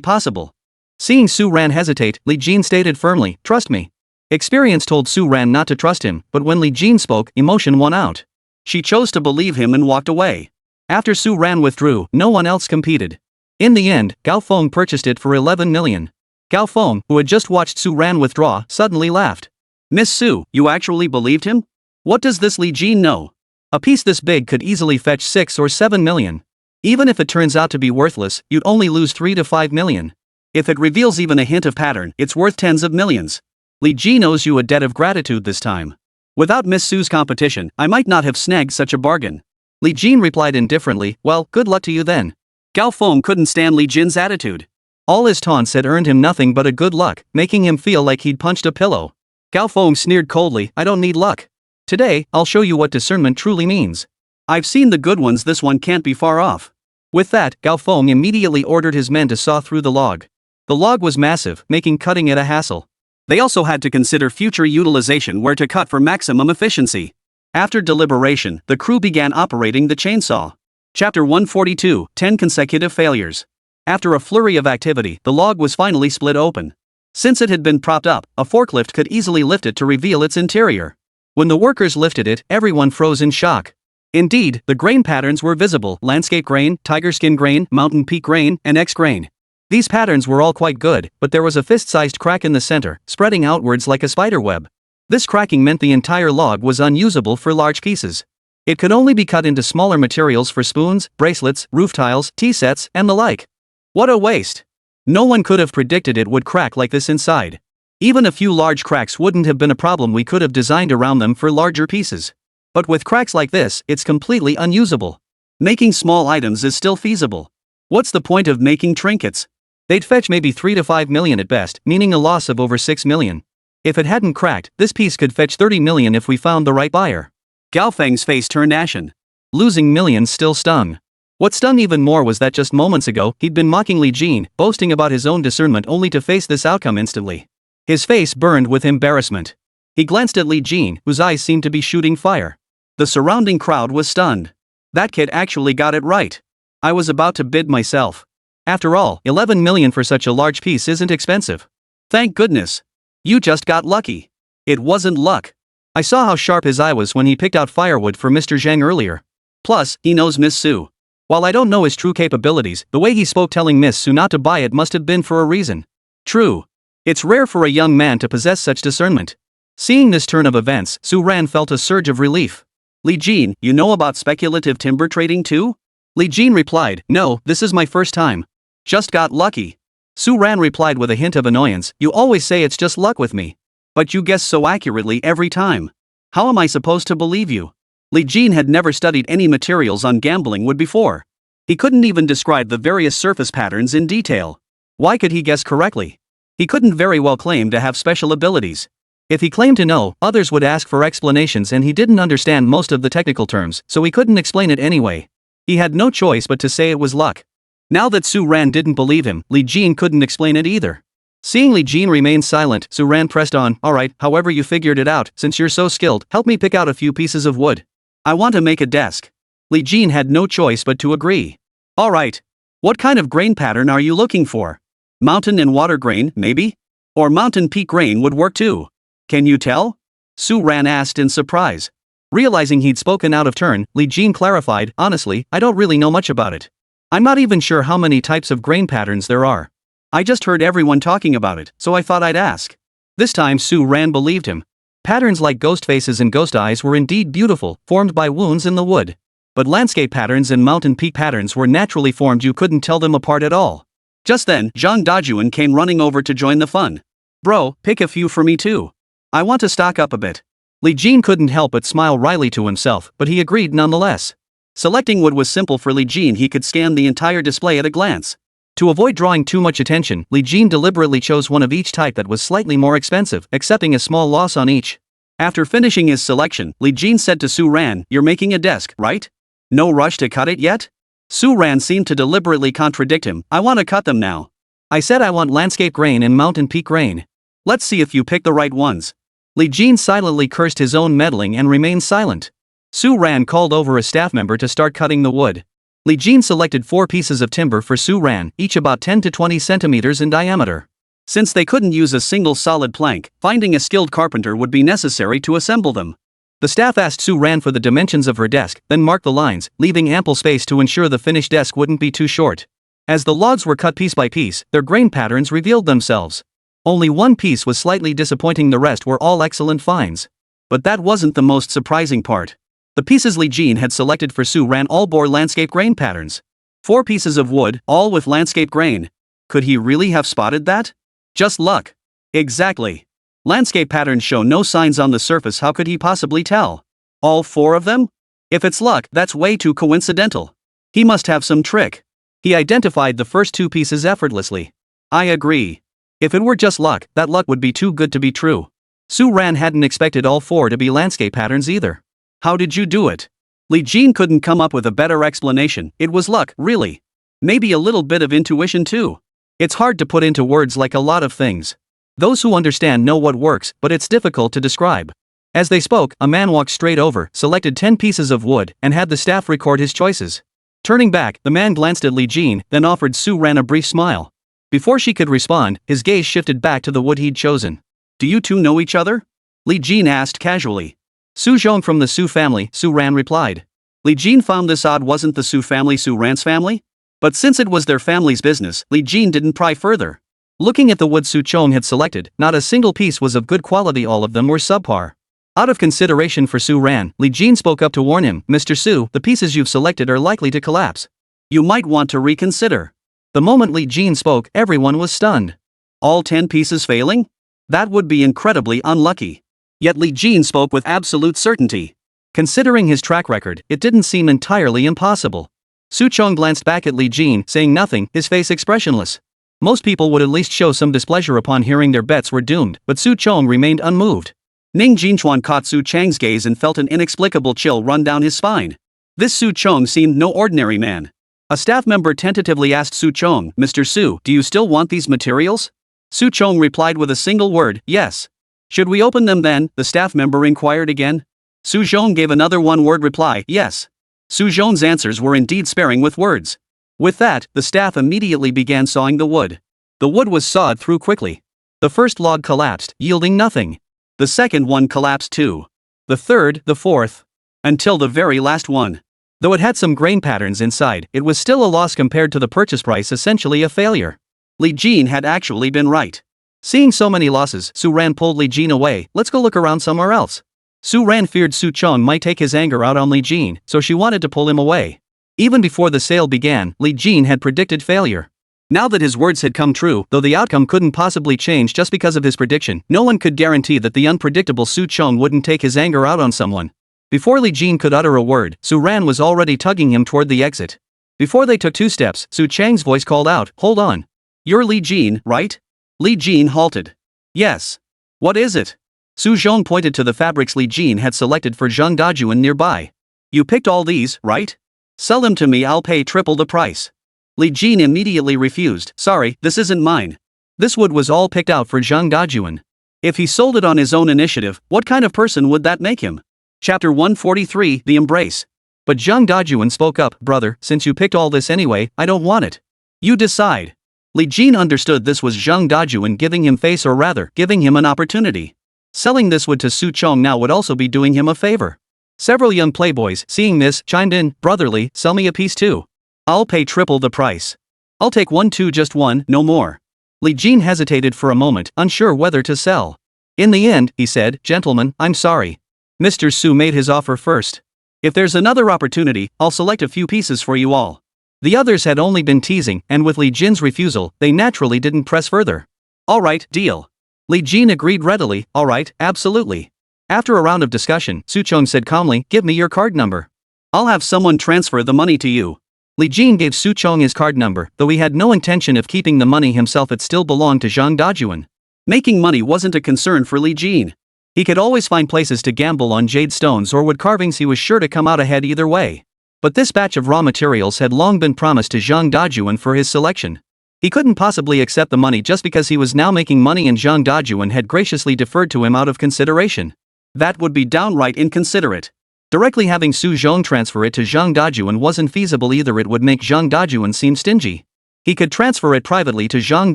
possible. Seeing Su Ran hesitate, Li Jin stated firmly, trust me. Experience told Su Ran not to trust him, but when Li Jin spoke, emotion won out. She chose to believe him and walked away. After Su Ran withdrew, no one else competed. In the end, Gao Feng purchased it for 11 million. Gao Feng, who had just watched Su Ran withdraw, suddenly laughed. Miss Su, you actually believed him? What does this Li Jin know? A piece this big could easily fetch 6 or 7 million. Even if it turns out to be worthless, you'd only lose 3 to 5 million. If it reveals even a hint of pattern, it's worth tens of millions. Li Jin owes you a debt of gratitude this time. Without Miss Su's competition, I might not have snagged such a bargain. Li Jin replied indifferently, well, good luck to you then. Gao Feng couldn't stand Li Jin's attitude. All his taunts had earned him nothing but a good luck, making him feel like he'd punched a pillow. Gao Feng sneered coldly, I don't need luck. Today, I'll show you what discernment truly means. I've seen the good ones, this one can't be far off. With that, Gao Feng immediately ordered his men to saw through the log. The log was massive, making cutting it a hassle. They also had to consider future utilization, where to cut for maximum efficiency. After deliberation, the crew began operating the chainsaw. Chapter 142, 10 consecutive failures. After a flurry of activity, the log was finally split open. Since it had been propped up, a forklift could easily lift it to reveal its interior. When the workers lifted it, everyone froze in shock. Indeed, the grain patterns were visible: landscape grain, tiger skin grain, mountain peak grain, and X grain. These patterns were all quite good, but there was a fist-sized crack in the center, spreading outwards like a spider web. This cracking meant the entire log was unusable for large pieces. It could only be cut into smaller materials for spoons, bracelets, roof tiles, tea sets, and the like. What a waste! No one could have predicted it would crack like this inside. Even a few large cracks wouldn't have been a problem, we could have designed around them for larger pieces. But with cracks like this, it's completely unusable. Making small items is still feasible. What's the point of making trinkets? They'd fetch maybe 3 to 5 million at best, meaning a loss of over 6 million. If it hadn't cracked, this piece could fetch 30 million if we found the right buyer. Gaofeng's face turned ashen. Losing millions still stung. What stung even more was that just moments ago, he'd been mocking Li Jin, boasting about his own discernment only to face this outcome instantly. His face burned with embarrassment. He glanced at Li Jin, whose eyes seemed to be shooting fire. The surrounding crowd was stunned. That kid actually got it right. I was about to bid myself. After all, 11 million for such a large piece isn't expensive. Thank goodness. You just got lucky. It wasn't luck. I saw how sharp his eye was when he picked out firewood for Mr. Zhang earlier. Plus, he knows Miss Su. While I don't know his true capabilities, the way he spoke telling Miss Su not to buy it must have been for a reason. True. It's rare for a young man to possess such discernment. Seeing this turn of events, Su Ran felt a surge of relief. Li Jin, you know about speculative timber trading too? Li Jin replied, no, this is my first time. Just got lucky. Su Ran replied with a hint of annoyance, you always say it's just luck with me. But you guess so accurately every time. How am I supposed to believe you? Li Jin had never studied any materials on gambling wood before. He couldn't even describe the various surface patterns in detail. Why could he guess correctly? He couldn't very well claim to have special abilities. If he claimed to know, others would ask for explanations and he didn't understand most of the technical terms, so he couldn't explain it anyway. He had no choice but to say it was luck. Now that Su Ran didn't believe him, Li Jin couldn't explain it either. Seeing Li Jin remain silent, Su Ran pressed on, alright, however you figured it out, since you're so skilled, help me pick out a few pieces of wood. I want to make a desk. Li Jin had no choice but to agree. Alright. What kind of grain pattern are you looking for? Mountain and water grain, maybe? Or mountain peak grain would work too. Can you tell? Su Ran asked in surprise. Realizing he'd spoken out of turn, Li Jin clarified, honestly, I don't really know much about it. I'm not even sure how many types of grain patterns there are. I just heard everyone talking about it, so I thought I'd ask. This time Su Ran believed him. Patterns like ghost faces and ghost eyes were indeed beautiful, formed by wounds in the wood. But landscape patterns and mountain peak patterns were naturally formed, you couldn't tell them apart at all. Just then, Zhang Dajuan came running over to join the fun. Bro, pick a few for me too. I want to stock up a bit. Li Jin couldn't help but smile wryly to himself, but he agreed nonetheless. Selecting wood was simple for Li Jin, he could scan the entire display at a glance. To avoid drawing too much attention, Li Jin deliberately chose one of each type that was slightly more expensive, accepting a small loss on each. After finishing his selection, Li Jin said to Su Ran, you're making a desk, right? No rush to cut it yet? Su Ran seemed to deliberately contradict him, I want to cut them now. I said I want landscape grain and mountain peak grain. Let's see if you pick the right ones. Li Jin silently cursed his own meddling and remained silent. Su Ran called over a staff member to start cutting the wood. Li Jin selected 4 pieces of timber for Su Ran, each about 10 to 20 centimeters in diameter. Since they couldn't use a single solid plank, finding a skilled carpenter would be necessary to assemble them. The staff asked Su Ran for the dimensions of her desk, then marked the lines, leaving ample space to ensure the finished desk wouldn't be too short. As the logs were cut piece by piece, their grain patterns revealed themselves. Only one piece was slightly disappointing, the rest were all excellent finds. But that wasn't the most surprising part. The pieces Li Jin had selected for Su Ran all bore landscape grain patterns. 4 pieces of wood, all with landscape grain. Could he really have spotted that? Just luck. Exactly. Landscape patterns show no signs on the surface, how could he possibly tell? All 4 of them? If it's luck, that's way too coincidental. He must have some trick. He identified the first 2 pieces effortlessly. I agree. If it were just luck, that luck would be too good to be true. Su Ran hadn't expected all 4 to be landscape patterns either. How did you do it? Li Jin couldn't come up with a better explanation, it was luck, really. Maybe a little bit of intuition too. It's hard to put into words like a lot of things. Those who understand know what works, but it's difficult to describe. As they spoke, a man walked straight over, selected 10 pieces of wood, and had the staff record his choices. Turning back, the man glanced at Li Jin, then offered Su Ran a brief smile. Before she could respond, his gaze shifted back to the wood he'd chosen. Do you two know each other? Li Jin asked casually. Su Zhong from the Su family, Su Ran replied. Li Jin found this odd, wasn't the Su family Su Ran's family? But since it was their family's business, Li Jin didn't pry further. Looking at the wood Su Chong had selected, not a single piece was of good quality, all of them were subpar. Out of consideration for Su Ran, Li Jin spoke up to warn him, Mr. Su, the pieces you've selected are likely to collapse. You might want to reconsider. The moment Li Jin spoke, everyone was stunned. All 10 pieces failing? That would be incredibly unlucky. Yet Li Jin spoke with absolute certainty. Considering his track record, it didn't seem entirely impossible. Su Chong glanced back at Li Jin, saying nothing, his face expressionless. Most people would at least show some displeasure upon hearing their bets were doomed, but Su Chong remained unmoved. Ning Jinchuan caught Su Chang's gaze and felt an inexplicable chill run down his spine. This Su Chong seemed no ordinary man. A staff member tentatively asked Su Chong, "Mr. Su, do you still want these materials?" Su Chong replied with a single word, "Yes." "Should we open them then?" the staff member inquired again. Su Zhong gave another one-word reply, "Yes." Su Zhong's answers were indeed sparing with words. With that, the staff immediately began sawing the wood. The wood was sawed through quickly. The first log collapsed, yielding nothing. The second one collapsed too. The third, the fourth. Until the very last one. Though it had some grain patterns inside, it was still a loss compared to the purchase price, essentially a failure. Li Jin had actually been right. Seeing so many losses, Su Ran pulled Li Jin away. "Let's go look around somewhere else." Su Ran feared Su Chong might take his anger out on Li Jin, so she wanted to pull him away. Even before the sale began, Li Jin had predicted failure. Now that his words had come true, though the outcome couldn't possibly change just because of his prediction, no one could guarantee that the unpredictable Su Chong wouldn't take his anger out on someone. Before Li Jin could utter a word, Su Ran was already tugging him toward the exit. Before they took 2 steps, Su Chang's voice called out, "Hold on. You're Li Jin, right?" Li Jin halted. "Yes." "What is it?" Su Zhong pointed to the fabrics Li Jin had selected for Zhang Dajuan nearby. "You picked all these, right? Sell them to me, I'll pay triple the price." Li Jin immediately refused. "Sorry, this isn't mine. This wood was all picked out for Zhang Dajuan. If he sold it on his own initiative, what kind of person would that make him?" Chapter 143, The Embrace. But Zhang Dajuan spoke up, "Brother, since you picked all this anyway, I don't want it. You decide." Li Jin understood this was Zhang Dajuan giving him face, or rather, giving him an opportunity. Selling this wood to Su Chong now would also be doing him a favor. Several young playboys, seeing this, chimed in, "Brotherly, sell me a piece too. I'll pay triple the price. I'll take one too, just one, no more." Li Jin hesitated for a moment, unsure whether to sell. In the end, he said, "Gentlemen, I'm sorry. Mr. Su made his offer first. If there's another opportunity, I'll select a few pieces for you all." The others had only been teasing, and with Li Jin's refusal, they naturally didn't press further. "All right, deal." Li Jin agreed readily, "All right, absolutely." After a round of discussion, Su Chong said calmly, "Give me your card number. I'll have someone transfer the money to you." Li Jin gave Su Chong his card number, though he had no intention of keeping the money himself. It still belonged to Zhang Dajuan. Making money wasn't a concern for Li Jin. He could always find places to gamble on jade stones or wood carvings. He was sure to come out ahead either way. But this batch of raw materials had long been promised to Zhang Dajuan for his selection. He couldn't possibly accept the money just because he was now making money and Zhang Dajuan had graciously deferred to him out of consideration. That would be downright inconsiderate. Directly having Su Zhong transfer it to Zhang Dajuan wasn't feasible either. It would make Zhang Dajuan seem stingy. He could transfer it privately to Zhang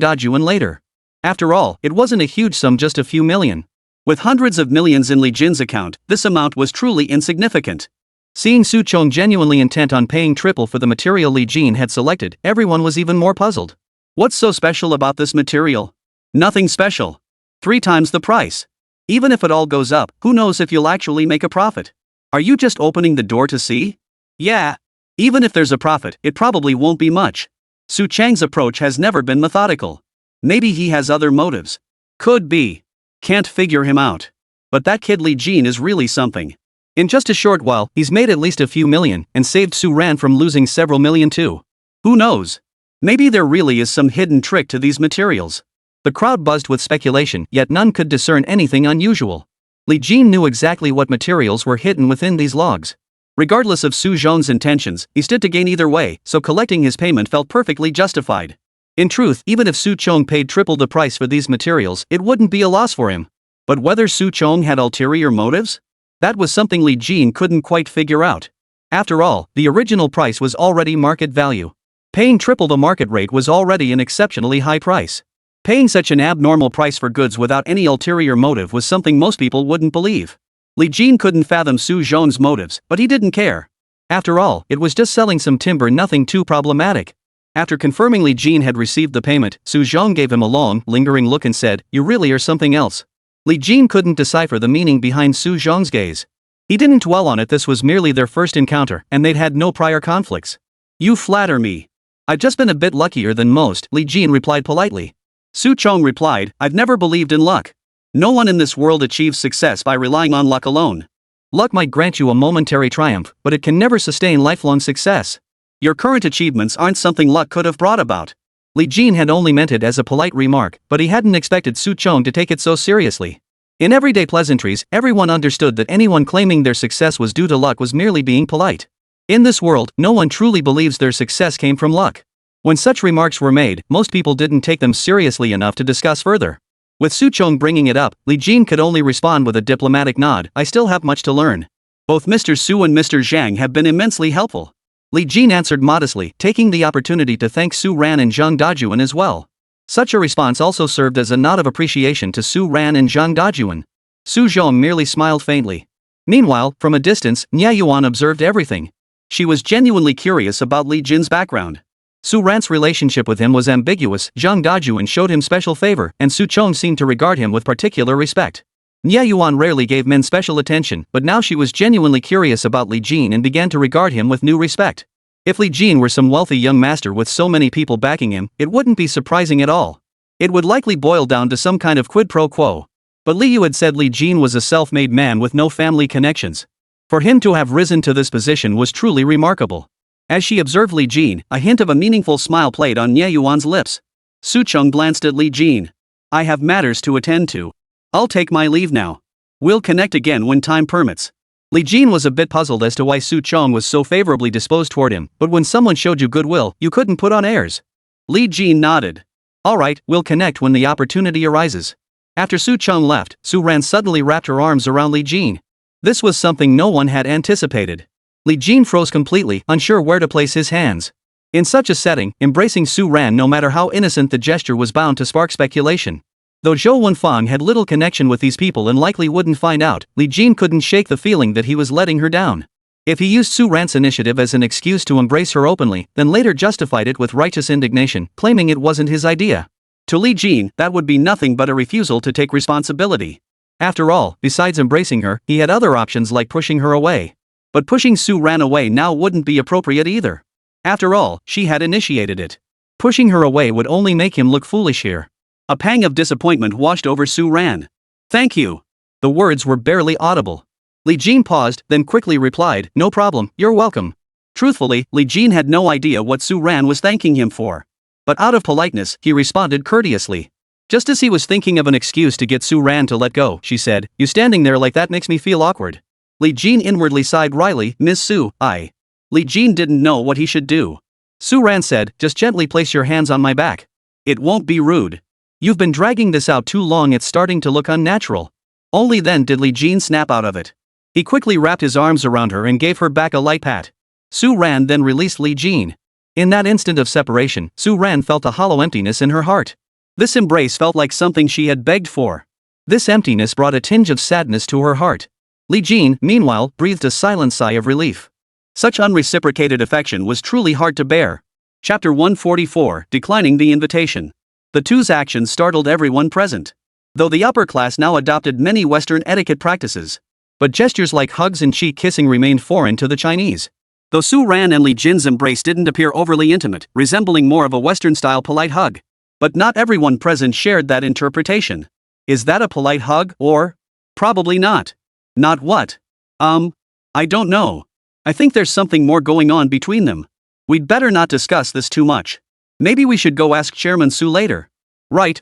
Dajuan later. After all, it wasn't a huge sum, just a few million. With hundreds of millions in Li Jin's account, this amount was truly insignificant. Seeing Su Chong genuinely intent on paying triple for the material Li Jin had selected, everyone was even more puzzled. What's so special about this material? Nothing special. 3 times the price. Even if it all goes up, who knows if you'll actually make a profit? Are you just opening the door to see? Yeah. Even if there's a profit, it probably won't be much. Su Chang's approach has never been methodical. Maybe he has other motives. Could be. Can't figure him out. But that kid Li Jin is really something. In just a short while, he's made at least a few million, and saved Su Ran from losing several million too. Who knows? Maybe there really is some hidden trick to these materials. The crowd buzzed with speculation, yet none could discern anything unusual. Li Jin knew exactly what materials were hidden within these logs. Regardless of Su Zhong's intentions, he stood to gain either way, so collecting his payment felt perfectly justified. In truth, even if Su Chong paid triple the price for these materials, it wouldn't be a loss for him. But whether Su Chong had ulterior motives? That was something Li Jin couldn't quite figure out. After all, the original price was already market value. Paying triple the market rate was already an exceptionally high price. Paying such an abnormal price for goods without any ulterior motive was something most people wouldn't believe. Li Jin couldn't fathom Su Zhong's motives, but he didn't care. After all, it was just selling some timber, nothing too problematic. After confirming Li Jin had received the payment, Su Zhong gave him a long, lingering look and said, "You really are something else." Li Jin couldn't decipher the meaning behind Su Zhong's gaze. He didn't dwell on it. This was merely their first encounter, and they'd had no prior conflicts. "You flatter me. I've just been a bit luckier than most," Li Jin replied politely. Su Chong replied, "I've never believed in luck. No one in this world achieves success by relying on luck alone. Luck might grant you a momentary triumph, but it can never sustain lifelong success. Your current achievements aren't something luck could have brought about. Li Jin had only meant it as a polite remark, but he hadn't expected Su Chong to take it so seriously. In everyday pleasantries, everyone understood that anyone claiming their success was due to luck was merely being polite. In this world, no one truly believes their success came from luck. When such remarks were made, most people didn't take them seriously enough to discuss further. With Su Chong bringing it up, Li Jin could only respond with a diplomatic nod. I still have much to learn. Both Mr. Su and Mr. Zhang have been immensely helpful. Li Jin answered modestly, taking the opportunity to thank Su Ran and Zhang Dajuan as well. Such a response also served as a nod of appreciation to Su Ran and Zhang Dajuan. Su Zhong merely smiled faintly. Meanwhile, from a distance, Nya Yuan observed everything. She was genuinely curious about Li Jin's background. Su Ran's relationship with him was ambiguous. Zhang Dajuan showed him special favor, and Su Chong seemed to regard him with particular respect. Nya Yuan rarely gave men special attention, but now she was genuinely curious about Li Jin and began to regard him with new respect. If Li Jin were some wealthy young master with so many people backing him, it wouldn't be surprising at all. It would likely boil down to some kind of quid pro quo. But Li Yu had said Li Jin was a self-made man with no family connections. For him to have risen to this position was truly remarkable. As she observed Li Jin, a hint of a meaningful smile played on Nya Yuan's lips. Su Chong glanced at Li Jin. I have matters to attend to. I'll take my leave now. We'll connect again when time permits. Li Jin was a bit puzzled as to why Su Chong was so favorably disposed toward him, but when someone showed you goodwill, you couldn't put on airs. Li Jin nodded. Alright, we'll connect when the opportunity arises. After Su Chong left, Su Ran suddenly wrapped her arms around Li Jin. This was something no one had anticipated. Li Jin froze completely, unsure where to place his hands. In such a setting, embracing Su Ran no matter how innocent the gesture was bound to spark speculation. Though Zhou Wenfang had little connection with these people and likely wouldn't find out, Li Jin couldn't shake the feeling that he was letting her down. If he used Su Ran's initiative as an excuse to embrace her openly, then later justified it with righteous indignation, claiming it wasn't his idea. To Li Jin, that would be nothing but a refusal to take responsibility. After all, besides embracing her, he had other options like pushing her away. But pushing Su Ran away now wouldn't be appropriate either. After all, she had initiated it. Pushing her away would only make him look foolish here. A pang of disappointment washed over Su Ran. Thank you. The words were barely audible. Li Jin paused, then quickly replied, no problem, you're welcome. Truthfully, Li Jin had no idea what Su Ran was thanking him for. But out of politeness, he responded courteously. Just as he was thinking of an excuse to get Su Ran to let go, she said, you standing there like that makes me feel awkward. Li Jin inwardly sighed wryly, Miss Su, I. Li Jin didn't know what he should do. Su Ran said, just gently place your hands on my back. It won't be rude. You've been dragging this out too long, it's starting to look unnatural. Only then did Li Jin snap out of it. He quickly wrapped his arms around her and gave her back a light pat. Su Ran then released Li Jin. In that instant of separation, Su Ran felt a hollow emptiness in her heart. This embrace felt like something she had begged for. This emptiness brought a tinge of sadness to her heart. Li Jin, meanwhile, breathed a silent sigh of relief. Such unreciprocated affection was truly hard to bear. Chapter 144, Declining the Invitation. The two's actions startled everyone present. Though the upper class now adopted many Western etiquette practices. But gestures like hugs and cheek kissing remained foreign to the Chinese. Though Su Ran and Li Jin's embrace didn't appear overly intimate, resembling more of a Western-style polite hug. But not everyone present shared that interpretation. Is that a polite hug, or? Probably not. Not what? I don't know. I think there's something more going on between them. We'd better not discuss this too much. Maybe we should go ask Chairman Su later. Right.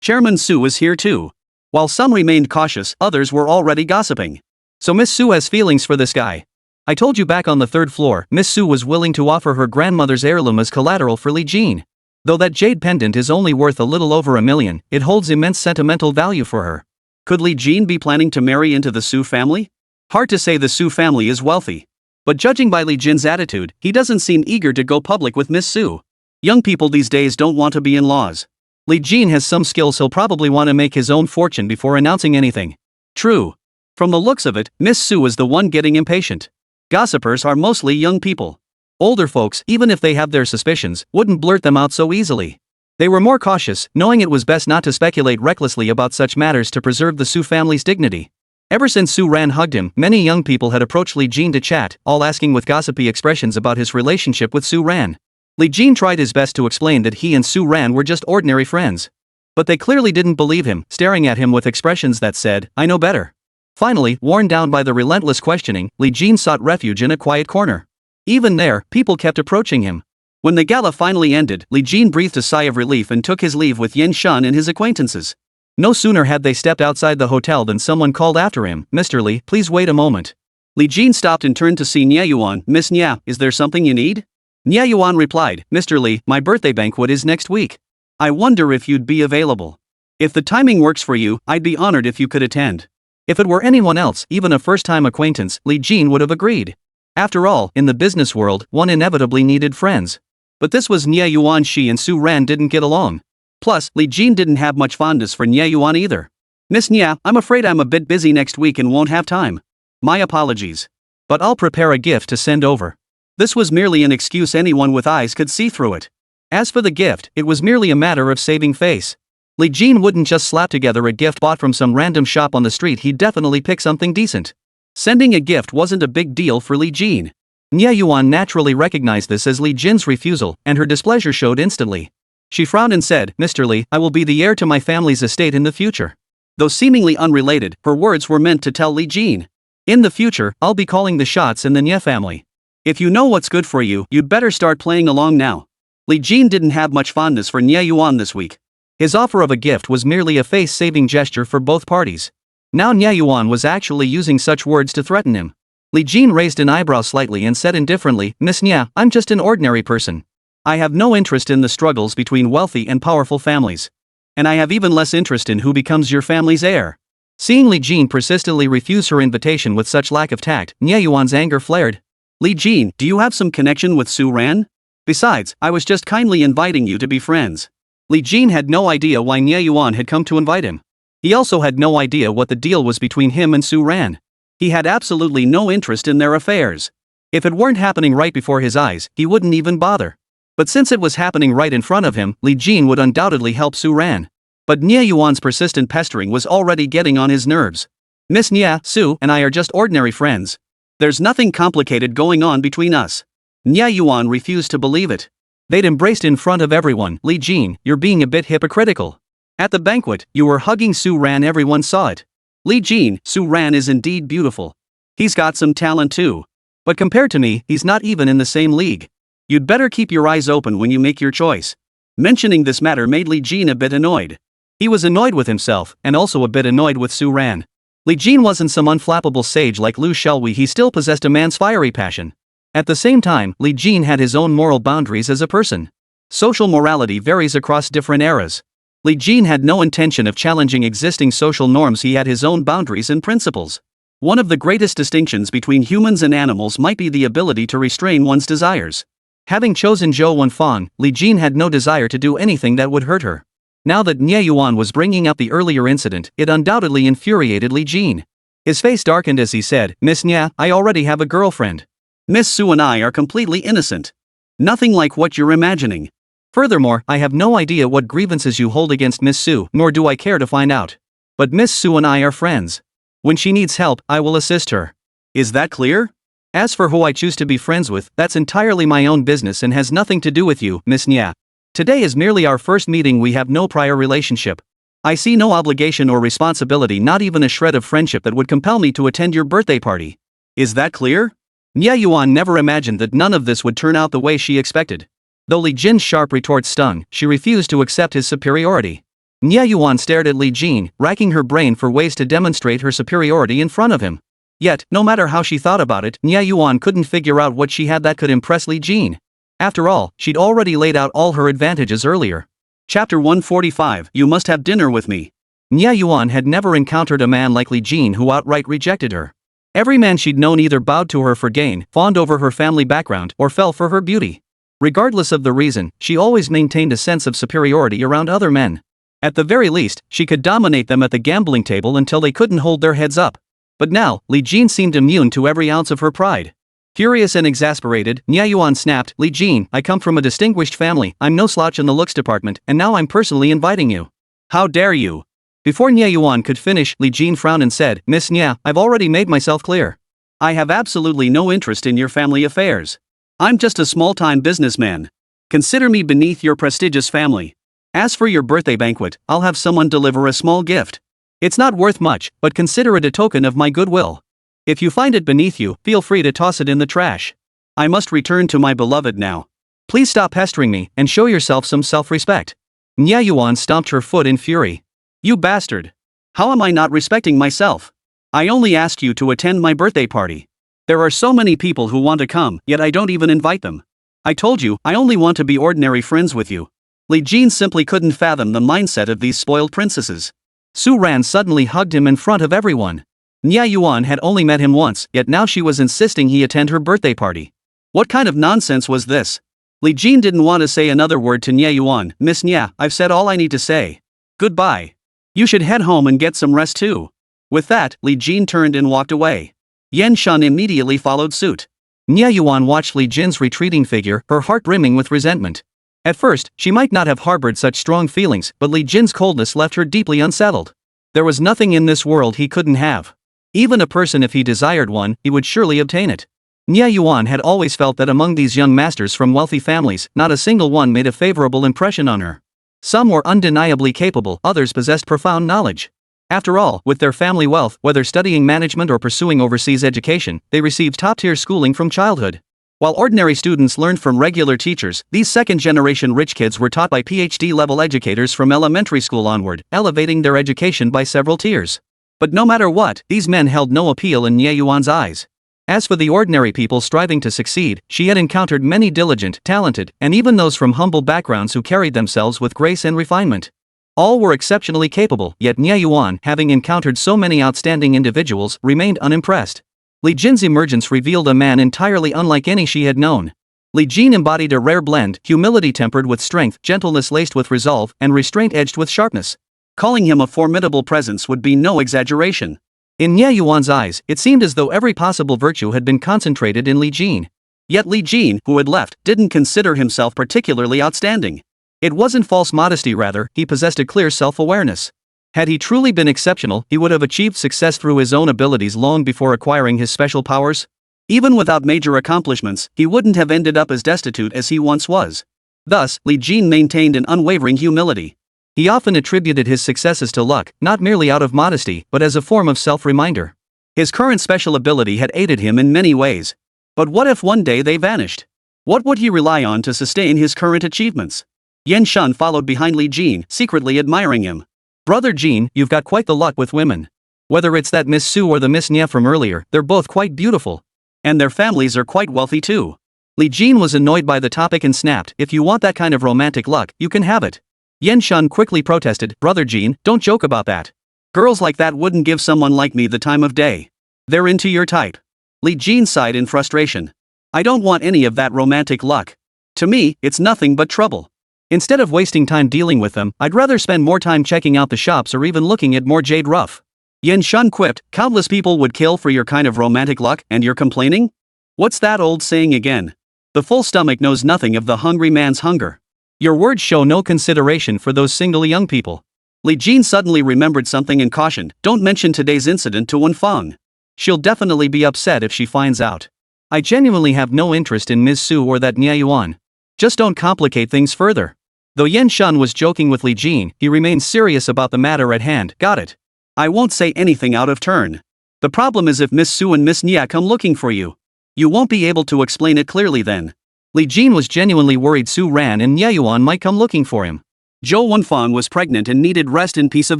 Chairman Su is here too. While some remained cautious, others were already gossiping. So Miss Su has feelings for this guy. I told you back on the third floor, Miss Su was willing to offer her grandmother's heirloom as collateral for Li Jin. Though that jade pendant is only worth a little over $1 million, it holds immense sentimental value for her. Could Li Jin be planning to marry into the Su family? Hard to say the Su family is wealthy. But judging by Li Jin's attitude, he doesn't seem eager to go public with Miss Su. Young people these days don't want to be in-laws. Li Jin has some skills, he'll probably want to make his own fortune before announcing anything. True. From the looks of it, Miss Su is the one getting impatient. Gossipers are mostly young people. Older folks, even if they have their suspicions, wouldn't blurt them out so easily. They were more cautious, knowing it was best not to speculate recklessly about such matters to preserve the Su family's dignity. Ever since Su Ran hugged him, many young people had approached Li Jin to chat, all asking with gossipy expressions about his relationship with Su Ran. Li Jin tried his best to explain that he and Su Ran were just ordinary friends. But they clearly didn't believe him, staring at him with expressions that said, I know better. Finally, worn down by the relentless questioning, Li Jin sought refuge in a quiet corner. Even there, people kept approaching him. When the gala finally ended, Li Jin breathed a sigh of relief and took his leave with Yin Shun and his acquaintances. No sooner had they stepped outside the hotel than someone called after him, "Mr. Li, please wait a moment." Li Jin stopped and turned to see Nya Yuan. "Miss Nya, is there something you need?" Nya Yuan replied, "Mr. Li, my birthday banquet is next week. I wonder if you'd be available. If the timing works for you, I'd be honored if you could attend." If it were anyone else, even a first-time acquaintance, Li Jin would have agreed. After all, in the business world, one inevitably needed friends. But this was Nya Yuan. She and Su Ran didn't get along. Plus, Li Jin didn't have much fondness for Nya Yuan either. "Miss Nya, I'm afraid I'm a bit busy next week and won't have time. My apologies. But I'll prepare a gift to send over." This was merely an excuse. Anyone with eyes could see through it. As for the gift, it was merely a matter of saving face. Li Jin wouldn't just slap together a gift bought from some random shop on the street. He'd definitely pick something decent. Sending a gift wasn't a big deal for Li Jin. Nya Yuan naturally recognized this as Li Jin's refusal, and her displeasure showed instantly. She frowned and said, "Mr. Li, I will be the heir to my family's estate in the future." Though seemingly unrelated, her words were meant to tell Li Jin, "In the future, I'll be calling the shots in the Nya family. If you know what's good for you, you'd better start playing along now." Li Jin didn't have much fondness for Nya Yuan this week. His offer of a gift was merely a face-saving gesture for both parties. Now Nya Yuan was actually using such words to threaten him. Li Jin raised an eyebrow slightly and said indifferently, "Miss Nya, I'm just an ordinary person. I have no interest in the struggles between wealthy and powerful families. And I have even less interest in who becomes your family's heir." Seeing Li Jin persistently refuse her invitation with such lack of tact, Nya Yuan's anger flared. "Li Jin, do you have some connection with Su Ran? Besides, I was just kindly inviting you to be friends." Li Jin had no idea why Nya Yuan had come to invite him. He also had no idea what the deal was between him and Su Ran. He had absolutely no interest in their affairs. If it weren't happening right before his eyes, he wouldn't even bother. But since it was happening right in front of him, Li Jin would undoubtedly help Su Ran. But Nya Yuan's persistent pestering was already getting on his nerves. "Miss Nya, Su and I are just ordinary friends. There's nothing complicated going on between us." Nya Yuan refused to believe it. They'd embraced in front of everyone. "Li Jin, you're being a bit hypocritical. At the banquet, you were hugging Su Ran. Everyone saw it." "Li Jin, Su Ran is indeed beautiful. He's got some talent too. But compared to me, he's not even in the same league. You'd better keep your eyes open when you make your choice." Mentioning this matter made Li Jin a bit annoyed. He was annoyed with himself, and also a bit annoyed with Su Ran. Li Jin wasn't some unflappable sage like Lu Shelwei. He still possessed a man's fiery passion. At the same time, Li Jin had his own moral boundaries as a person. Social morality varies across different eras. Li Jin had no intention of challenging existing social norms. He had his own boundaries and principles. One of the greatest distinctions between humans and animals might be the ability to restrain one's desires. Having chosen Zhou Wenfang, Li Jin had no desire to do anything that would hurt her. Now that Nya Yuan was bringing up the earlier incident, it undoubtedly infuriated Li Jin. His face darkened as he said, "Miss Nya, I already have a girlfriend. Miss Su and I are completely innocent. Nothing like what you're imagining. Furthermore, I have no idea what grievances you hold against Miss Su, nor do I care to find out. But Miss Su and I are friends. When she needs help, I will assist her. Is that clear? As for who I choose to be friends with, that's entirely my own business and has nothing to do with you, Miss Nya. Today is merely our first meeting. We have no prior relationship. I see no obligation or responsibility, not even a shred of friendship that would compel me to attend your birthday party. Is that clear?" Nya Yuan never imagined that none of this would turn out the way she expected. Though Li Jin's sharp retort stung, she refused to accept his superiority. Nya Yuan stared at Li Jin, racking her brain for ways to demonstrate her superiority in front of him. Yet, no matter how she thought about it, Nya Yuan couldn't figure out what she had that could impress Li Jin. After all, she'd already laid out all her advantages earlier. Chapter 145, You Must Have Dinner With Me. Nya Yuan had never encountered a man like Li Jin who outright rejected her. Every man she'd known either bowed to her for gain, fawned over her family background, or fell for her beauty. Regardless of the reason, she always maintained a sense of superiority around other men. At the very least, she could dominate them at the gambling table until they couldn't hold their heads up. But now, Li Jin seemed immune to every ounce of her pride. Furious and exasperated, Nya Yuan snapped, "Li Jin, I come from a distinguished family, I'm no slouch in the looks department, and now I'm personally inviting you. How dare you?" Before Nya Yuan could finish, Li Jin frowned and said, "Miss Nya, I've already made myself clear. I have absolutely no interest in your family affairs. I'm just a small-time businessman. Consider me beneath your prestigious family. As for your birthday banquet, I'll have someone deliver a small gift. It's not worth much, but consider it a token of my goodwill. If you find it beneath you, feel free to toss it in the trash. I must return to my beloved now. Please stop pestering me, and show yourself some self-respect. Nya Yuan stomped her foot in fury. You bastard! How am I not respecting myself? I only asked you to attend my birthday party. There are so many people who want to come, yet I don't even invite them. I told you, I only want to be ordinary friends with you. Li Jin simply couldn't fathom the mindset of these spoiled princesses. Su Ran suddenly hugged him in front of everyone. Nya Yuan had only met him once, yet now she was insisting he attend her birthday party. What kind of nonsense was this? Li Jin didn't want to say another word to Nya Yuan. Miss Nya, I've said all I need to say. Goodbye. You should head home and get some rest too. With that, Li Jin turned and walked away. Yan Shan immediately followed suit. Nya Yuan watched Li Jin's retreating figure, her heart brimming with resentment. At first, she might not have harbored such strong feelings, but Li Jin's coldness left her deeply unsettled. There was nothing in this world he couldn't have. Even a person, if he desired one, he would surely obtain it. Nya Yuan had always felt that among these young masters from wealthy families, not a single one made a favorable impression on her. Some were undeniably capable, others possessed profound knowledge. After all, with their family wealth, whether studying management or pursuing overseas education, they received top-tier schooling from childhood. While ordinary students learned from regular teachers, these second-generation rich kids were taught by PhD-level educators from elementary school onward, elevating their education by several tiers. But no matter what, these men held no appeal in Nya Yuan's eyes. As for the ordinary people striving to succeed, she had encountered many diligent, talented, and even those from humble backgrounds who carried themselves with grace and refinement. All were exceptionally capable, yet Nya Yuan, having encountered so many outstanding individuals, remained unimpressed. Li Jin's emergence revealed a man entirely unlike any she had known. Li Jin embodied a rare blend, humility tempered with strength, gentleness laced with resolve, and restraint edged with sharpness. Calling him a formidable presence would be no exaggeration. In Nya Yuan's eyes, it seemed as though every possible virtue had been concentrated in Li Jin. Yet Li Jin, who had left, didn't consider himself particularly outstanding. It wasn't false modesty, rather, he possessed a clear self-awareness. Had he truly been exceptional, he would have achieved success through his own abilities long before acquiring his special powers. Even without major accomplishments, he wouldn't have ended up as destitute as he once was. Thus, Li Jin maintained an unwavering humility. He often attributed his successes to luck, not merely out of modesty, but as a form of self-reminder. His current special ability had aided him in many ways. But what if one day they vanished? What would he rely on to sustain his current achievements? Yan Shan followed behind Li Jin, secretly admiring him. Brother Jin, you've got quite the luck with women. Whether it's that Miss Su or the Miss Nya from earlier, they're both quite beautiful. And their families are quite wealthy too. Li Jin was annoyed by the topic and snapped, if you want that kind of romantic luck, you can have it. Yan Shan quickly protested, Brother Jin, don't joke about that. Girls like that wouldn't give someone like me the time of day. They're into your type. Li Jin sighed in frustration. I don't want any of that romantic luck. To me, it's nothing but trouble. Instead of wasting time dealing with them, I'd rather spend more time checking out the shops or even looking at more jade rough. Yan Shan quipped, countless people would kill for your kind of romantic luck, and you're complaining? What's that old saying again? The full stomach knows nothing of the hungry man's hunger. Your words show no consideration for those single young people. Li Jin suddenly remembered something and cautioned, don't mention today's incident to Wen Feng. She'll definitely be upset if she finds out. I genuinely have no interest in Ms. Su or that Nya Yuan. Just don't complicate things further. Though Yan Shan was joking with Li Jin, he remained serious about the matter at hand. Got it. I won't say anything out of turn. The problem is if Miss Su and Miss Nya come looking for you. You won't be able to explain it clearly then. Li Jin was genuinely worried Su Ran and Nya Yuan might come looking for him. Zhou Wenfang was pregnant and needed rest and peace of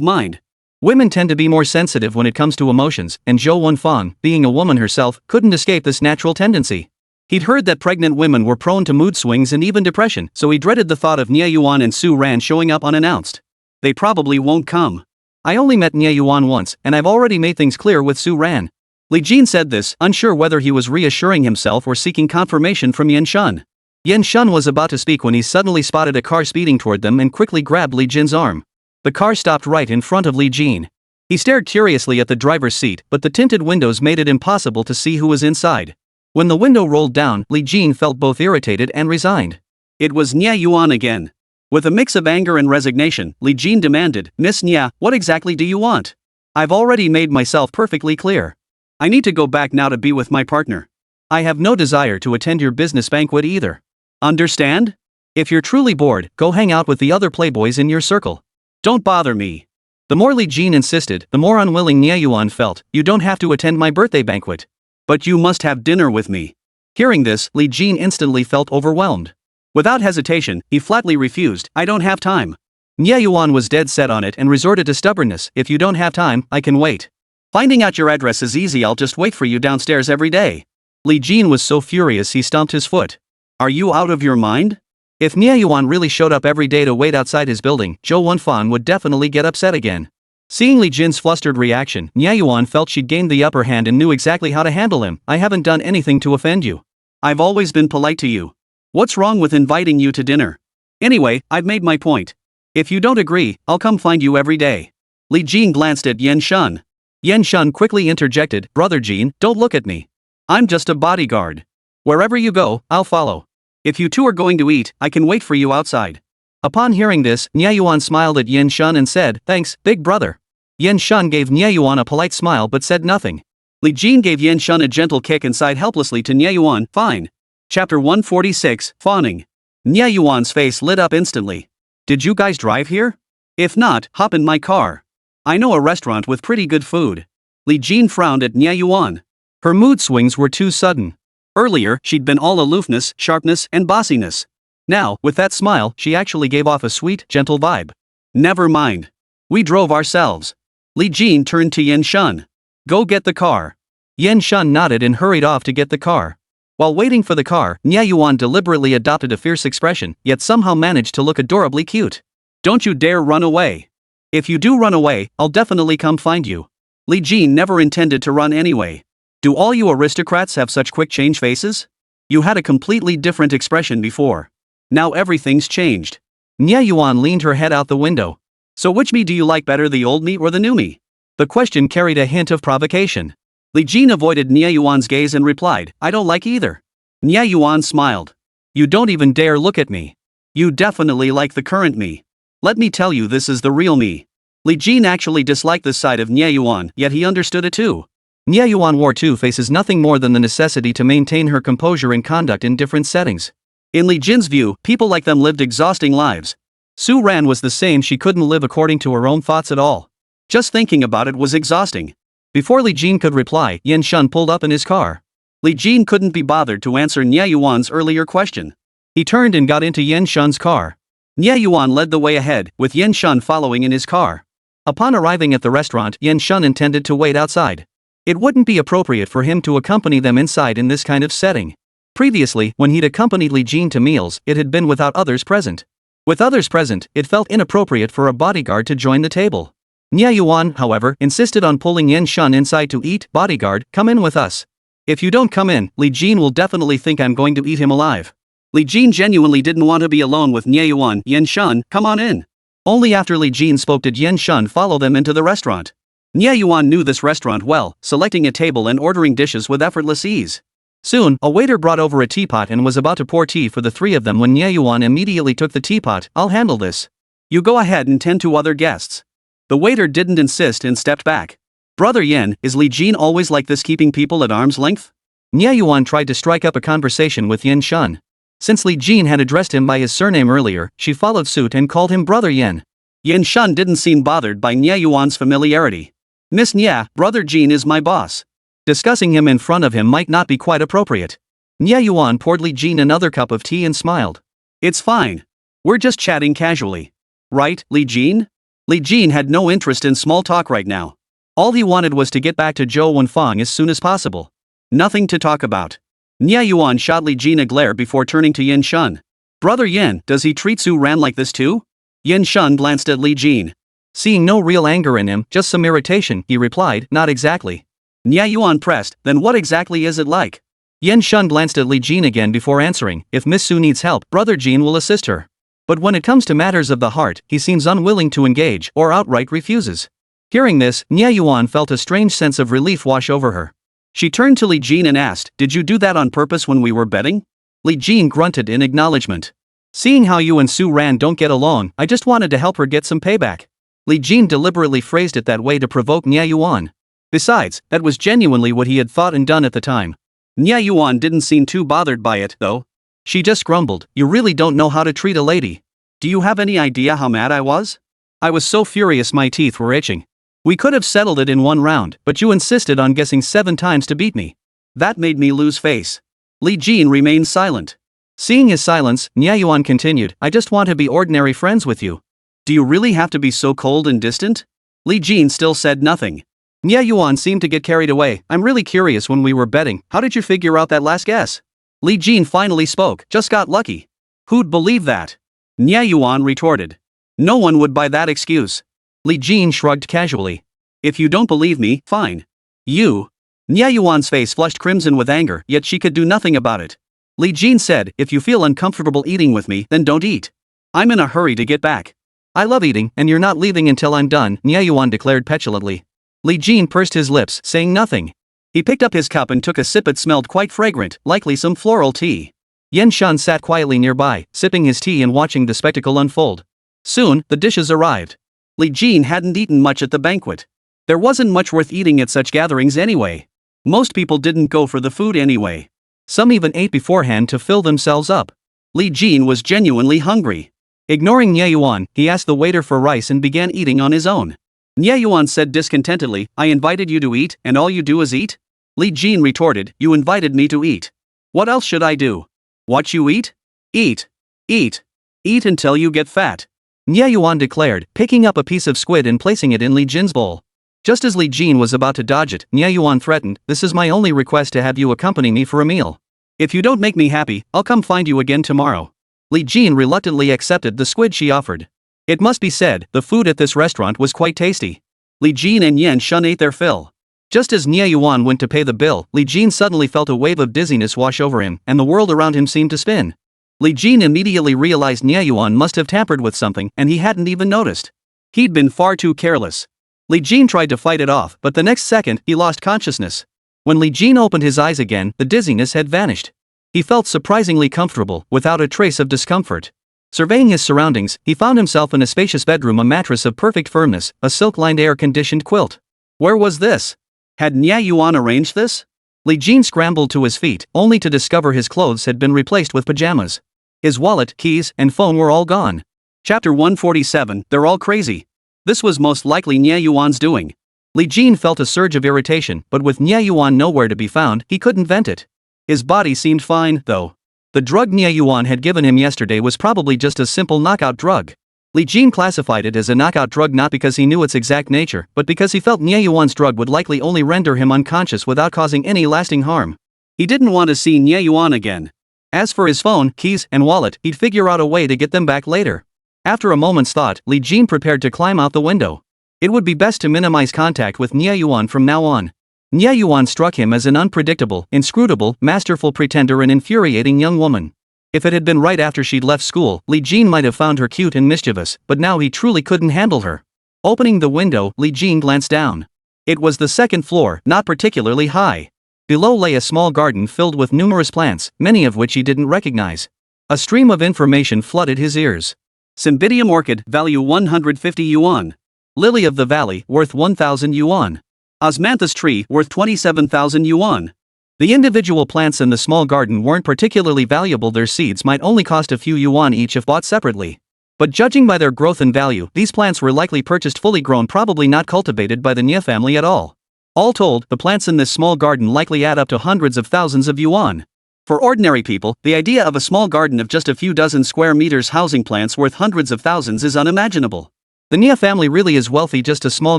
mind. Women tend to be more sensitive when it comes to emotions, and Zhou Wenfang, being a woman herself, couldn't escape this natural tendency. He'd heard that pregnant women were prone to mood swings and even depression, so he dreaded the thought of Nya Yuan and Su Ran showing up unannounced. They probably won't come. I only met Nya Yuan once, and I've already made things clear with Su Ran. Li Jin said this, unsure whether he was reassuring himself or seeking confirmation from Yan Shan. Yan Shan was about to speak when he suddenly spotted a car speeding toward them and quickly grabbed Li Jin's arm. The car stopped right in front of Li Jin. He stared curiously at the driver's seat, but the tinted windows made it impossible to see who was inside. When the window rolled down, Li Jin felt both irritated and resigned. It was Nya Yuan again. With a mix of anger and resignation, Li Jin demanded, Miss Nya, what exactly do you want? I've already made myself perfectly clear. I need to go back now to be with my partner. I have no desire to attend your business banquet either. Understand? If you're truly bored, go hang out with the other playboys in your circle. Don't bother me. The more Li Jin insisted, the more unwilling Nye Yuan felt. You don't have to attend my birthday banquet. But you must have dinner with me. Hearing this, Li Jin instantly felt overwhelmed. Without hesitation, he flatly refused. I don't have time. Nye Yuan was dead set on it and resorted to stubbornness. If you don't have time, I can wait. Finding out your address is easy, I'll just wait for you downstairs every day. Li Jin was so furious he stomped his foot. Are you out of your mind? If Nye Yuan really showed up every day to wait outside his building, Zhou Wenfang would definitely get upset again. Seeing Li Jin's flustered reaction, Nye Yuan felt she'd gained the upper hand and knew exactly how to handle him. I haven't done anything to offend you. I've always been polite to you. What's wrong with inviting you to dinner? Anyway, I've made my point. If you don't agree, I'll come find you every day. Li Jin glanced at Yan Shun. Yan Shun quickly interjected, Brother Jin, don't look at me. I'm just a bodyguard. Wherever you go, I'll follow. If you two are going to eat, I can wait for you outside. Upon hearing this, Nye Yuan smiled at Yan Shun and said, thanks, big brother. Yan Shun gave Nye Yuan a polite smile but said nothing. Li Jin gave Yan Shun a gentle kick and sighed helplessly to Nye Yuan. Fine. Chapter 146, Fawning. Nye Yuan's face lit up instantly. Did you guys drive here? If not, hop in my car. I know a restaurant with pretty good food. Li Jin frowned at Nye Yuan. Her mood swings were too sudden. Earlier, she'd been all aloofness, sharpness, and bossiness. Now, with that smile, she actually gave off a sweet, gentle vibe. Never mind. We drove ourselves. Li Jin turned to Yan Shun. Go get the car. Yan Shun nodded and hurried off to get the car. While waiting for the car, Nye Yuan deliberately adopted a fierce expression, yet somehow managed to look adorably cute. Don't you dare run away. If you do run away, I'll definitely come find you. Li Jin never intended to run anyway. Do all you aristocrats have such quick change faces? You had a completely different expression before. Now everything's changed. Nye Yuan leaned her head out the window. So which me do you like better, the old me or the new me? The question carried a hint of provocation. Li Jin avoided Nye Yuan's gaze and replied, I don't like either. Nye Yuan smiled. You don't even dare look at me. You definitely like the current me. Let me tell you, this is the real me. Li Jin actually disliked this side of Nye Yuan, yet he understood it too. Nye Yuan wore two faces, nothing more than the necessity to maintain her composure and conduct in different settings. In Li Jin's view, people like them lived exhausting lives. Su Ran was the same, she couldn't live according to her own thoughts at all. Just thinking about it was exhausting. Before Li Jin could reply, Yan Shun pulled up in his car. Li Jin couldn't be bothered to answer Nye Yuan's earlier question. He turned and got into Yan Shun's car. Nye Yuan led the way ahead, with Yan Shun following in his car. Upon arriving at the restaurant, Yan Shun intended to wait outside. It wouldn't be appropriate for him to accompany them inside in this kind of setting. Previously, when he'd accompanied Li Jin to meals, it had been without others present. With others present, it felt inappropriate for a bodyguard to join the table. Nye Yuan, however, insisted on pulling Yan Shun inside to eat. Bodyguard, come in with us. If you don't come in, Li Jin will definitely think I'm going to eat him alive. Li Jin genuinely didn't want to be alone with Nye Yuan. Yan Shun, come on in. Only after Li Jin spoke did Yan Shun follow them into the restaurant. Nye Yuan knew this restaurant well, selecting a table and ordering dishes with effortless ease. Soon, a waiter brought over a teapot and was about to pour tea for the three of them when Nye Yuan immediately took the teapot. I'll handle this. You go ahead and tend to other guests. The waiter didn't insist and stepped back. Brother Yan, is Li Jin always like this, keeping people at arm's length? Nye Yuan tried to strike up a conversation with Yan Shun. Since Li Jin had addressed him by his surname earlier, she followed suit and called him Brother Yan. Yan Shun didn't seem bothered by Nye Yuan's familiarity. Miss Nye, Brother Jin is my boss. Discussing him in front of him might not be quite appropriate. Nye Yuan poured Li Jin another cup of tea and smiled. It's fine. We're just chatting casually. Right, Li Jin? Li Jin had no interest in small talk right now. All he wanted was to get back to Zhou Wenfang as soon as possible. Nothing to talk about. Nye Yuan shot Li Jin a glare before turning to Yan Shun. Brother Yan, does he treat Su Ran like this too? Yan Shun glanced at Li Jin. Seeing no real anger in him, just some irritation, he replied, not exactly. Nye Yuan pressed, then what exactly is it like? Yan Shun glanced at Li Jin again before answering, if Miss Su needs help, Brother Jin will assist her. But when it comes to matters of the heart, he seems unwilling to engage, or outright refuses. Hearing this, Nye Yuan felt a strange sense of relief wash over her. She turned to Li Jin and asked, did you do that on purpose when we were betting? Li Jin grunted in acknowledgement. Seeing how you and Su Ran don't get along, I just wanted to help her get some payback. Li Jin deliberately phrased it that way to provoke Nye Yuan. Besides, that was genuinely what he had thought and done at the time. Nye Yuan didn't seem too bothered by it, though. She just grumbled, you really don't know how to treat a lady. Do you have any idea how mad I was? I was so furious my teeth were itching. We could have settled it in one round, but you insisted on guessing 7 times to beat me. That made me lose face. Li Jin remained silent. Seeing his silence, Nya Yuan continued, I just want to be ordinary friends with you. Do you really have to be so cold and distant? Li Jin still said nothing. Nya Yuan seemed to get carried away. I'm really curious, when we were betting, how did you figure out that last guess? Li Jin finally spoke, just got lucky. Who'd believe that? Nya Yuan retorted. No one would buy that excuse. Li Jin shrugged casually. If you don't believe me, fine. You. Nya Yuan's face flushed crimson with anger, yet she could do nothing about it. Li Jin said, if you feel uncomfortable eating with me, then don't eat. I'm in a hurry to get back. I love eating, and you're not leaving until I'm done, Nya Yuan declared petulantly. Li Jin pursed his lips, saying nothing. He picked up his cup and took a sip. It smelled quite fragrant, likely some floral tea. Yen Shun sat quietly nearby, sipping his tea and watching the spectacle unfold. Soon, the dishes arrived. Li Jin hadn't eaten much at the banquet. There wasn't much worth eating at such gatherings anyway. Most people didn't go for the food anyway. Some even ate beforehand to fill themselves up. Li Jin was genuinely hungry. Ignoring Nya Yuan, he asked the waiter for rice and began eating on his own. Nya Yuan said discontentedly, I invited you to eat, and all you do is eat? Li Jin retorted, you invited me to eat. What else should I do? Watch you eat? Eat. Eat. Eat until you get fat. Nya Yuan declared, picking up a piece of squid and placing it in Li Jin's bowl. Just as Li Jin was about to dodge it, Nya Yuan threatened, this is my only request, to have you accompany me for a meal. If you don't make me happy, I'll come find you again tomorrow. Li Jin reluctantly accepted the squid she offered. It must be said, the food at this restaurant was quite tasty. Li Jin and Yen Shun ate their fill. Just as Nya Yuan went to pay the bill, Li Jin suddenly felt a wave of dizziness wash over him, and the world around him seemed to spin. Li Jin immediately realized Nya Yuan must have tampered with something, and he hadn't even noticed. He'd been far too careless. Li Jin tried to fight it off, but the next second, he lost consciousness. When Li Jin opened his eyes again, the dizziness had vanished. He felt surprisingly comfortable, without a trace of discomfort. Surveying his surroundings, he found himself in a spacious bedroom, a mattress of perfect firmness, a silk-lined air-conditioned quilt. Where was this? Had Nya Yuan arranged this? Li Jin scrambled to his feet, only to discover his clothes had been replaced with pajamas. His wallet, keys, and phone were all gone. Chapter 147, They're all crazy. This was most likely Nya Yuan's doing. Li Jin felt a surge of irritation, but with Nya Yuan nowhere to be found, he couldn't vent it. His body seemed fine, though. The drug Nya Yuan had given him yesterday was probably just a simple knockout drug. Li Jin classified it as a knockout drug not because he knew its exact nature, but because he felt Nya Yuan's drug would likely only render him unconscious without causing any lasting harm. He didn't want to see Nya Yuan again. As for his phone, keys, and wallet, he'd figure out a way to get them back later. After a moment's thought, Li Jin prepared to climb out the window. It would be best to minimize contact with Nya Yuan from now on. Nya Yuan struck him as an unpredictable, inscrutable, masterful pretender and infuriating young woman. If it had been right after she'd left school, Li Jin might have found her cute and mischievous, but now he truly couldn't handle her. Opening the window, Li Jin glanced down. It was the second floor, not particularly high. Below lay a small garden filled with numerous plants, many of which he didn't recognize. A stream of information flooded his ears. Cymbidium orchid, value 150 yuan. Lily of the valley, worth 1,000 yuan. Osmanthus tree, worth 27,000 yuan. The individual plants in the small garden weren't particularly valuable. Their seeds might only cost a few yuan each if bought separately. But judging by their growth and value, these plants were likely purchased fully grown, probably not cultivated by the Nya family at all. All told, the plants in this small garden likely add up to hundreds of thousands of yuan. For ordinary people, the idea of a small garden of just a few dozen square meters housing plants worth hundreds of thousands is unimaginable. The Nya family really is wealthy. Just a small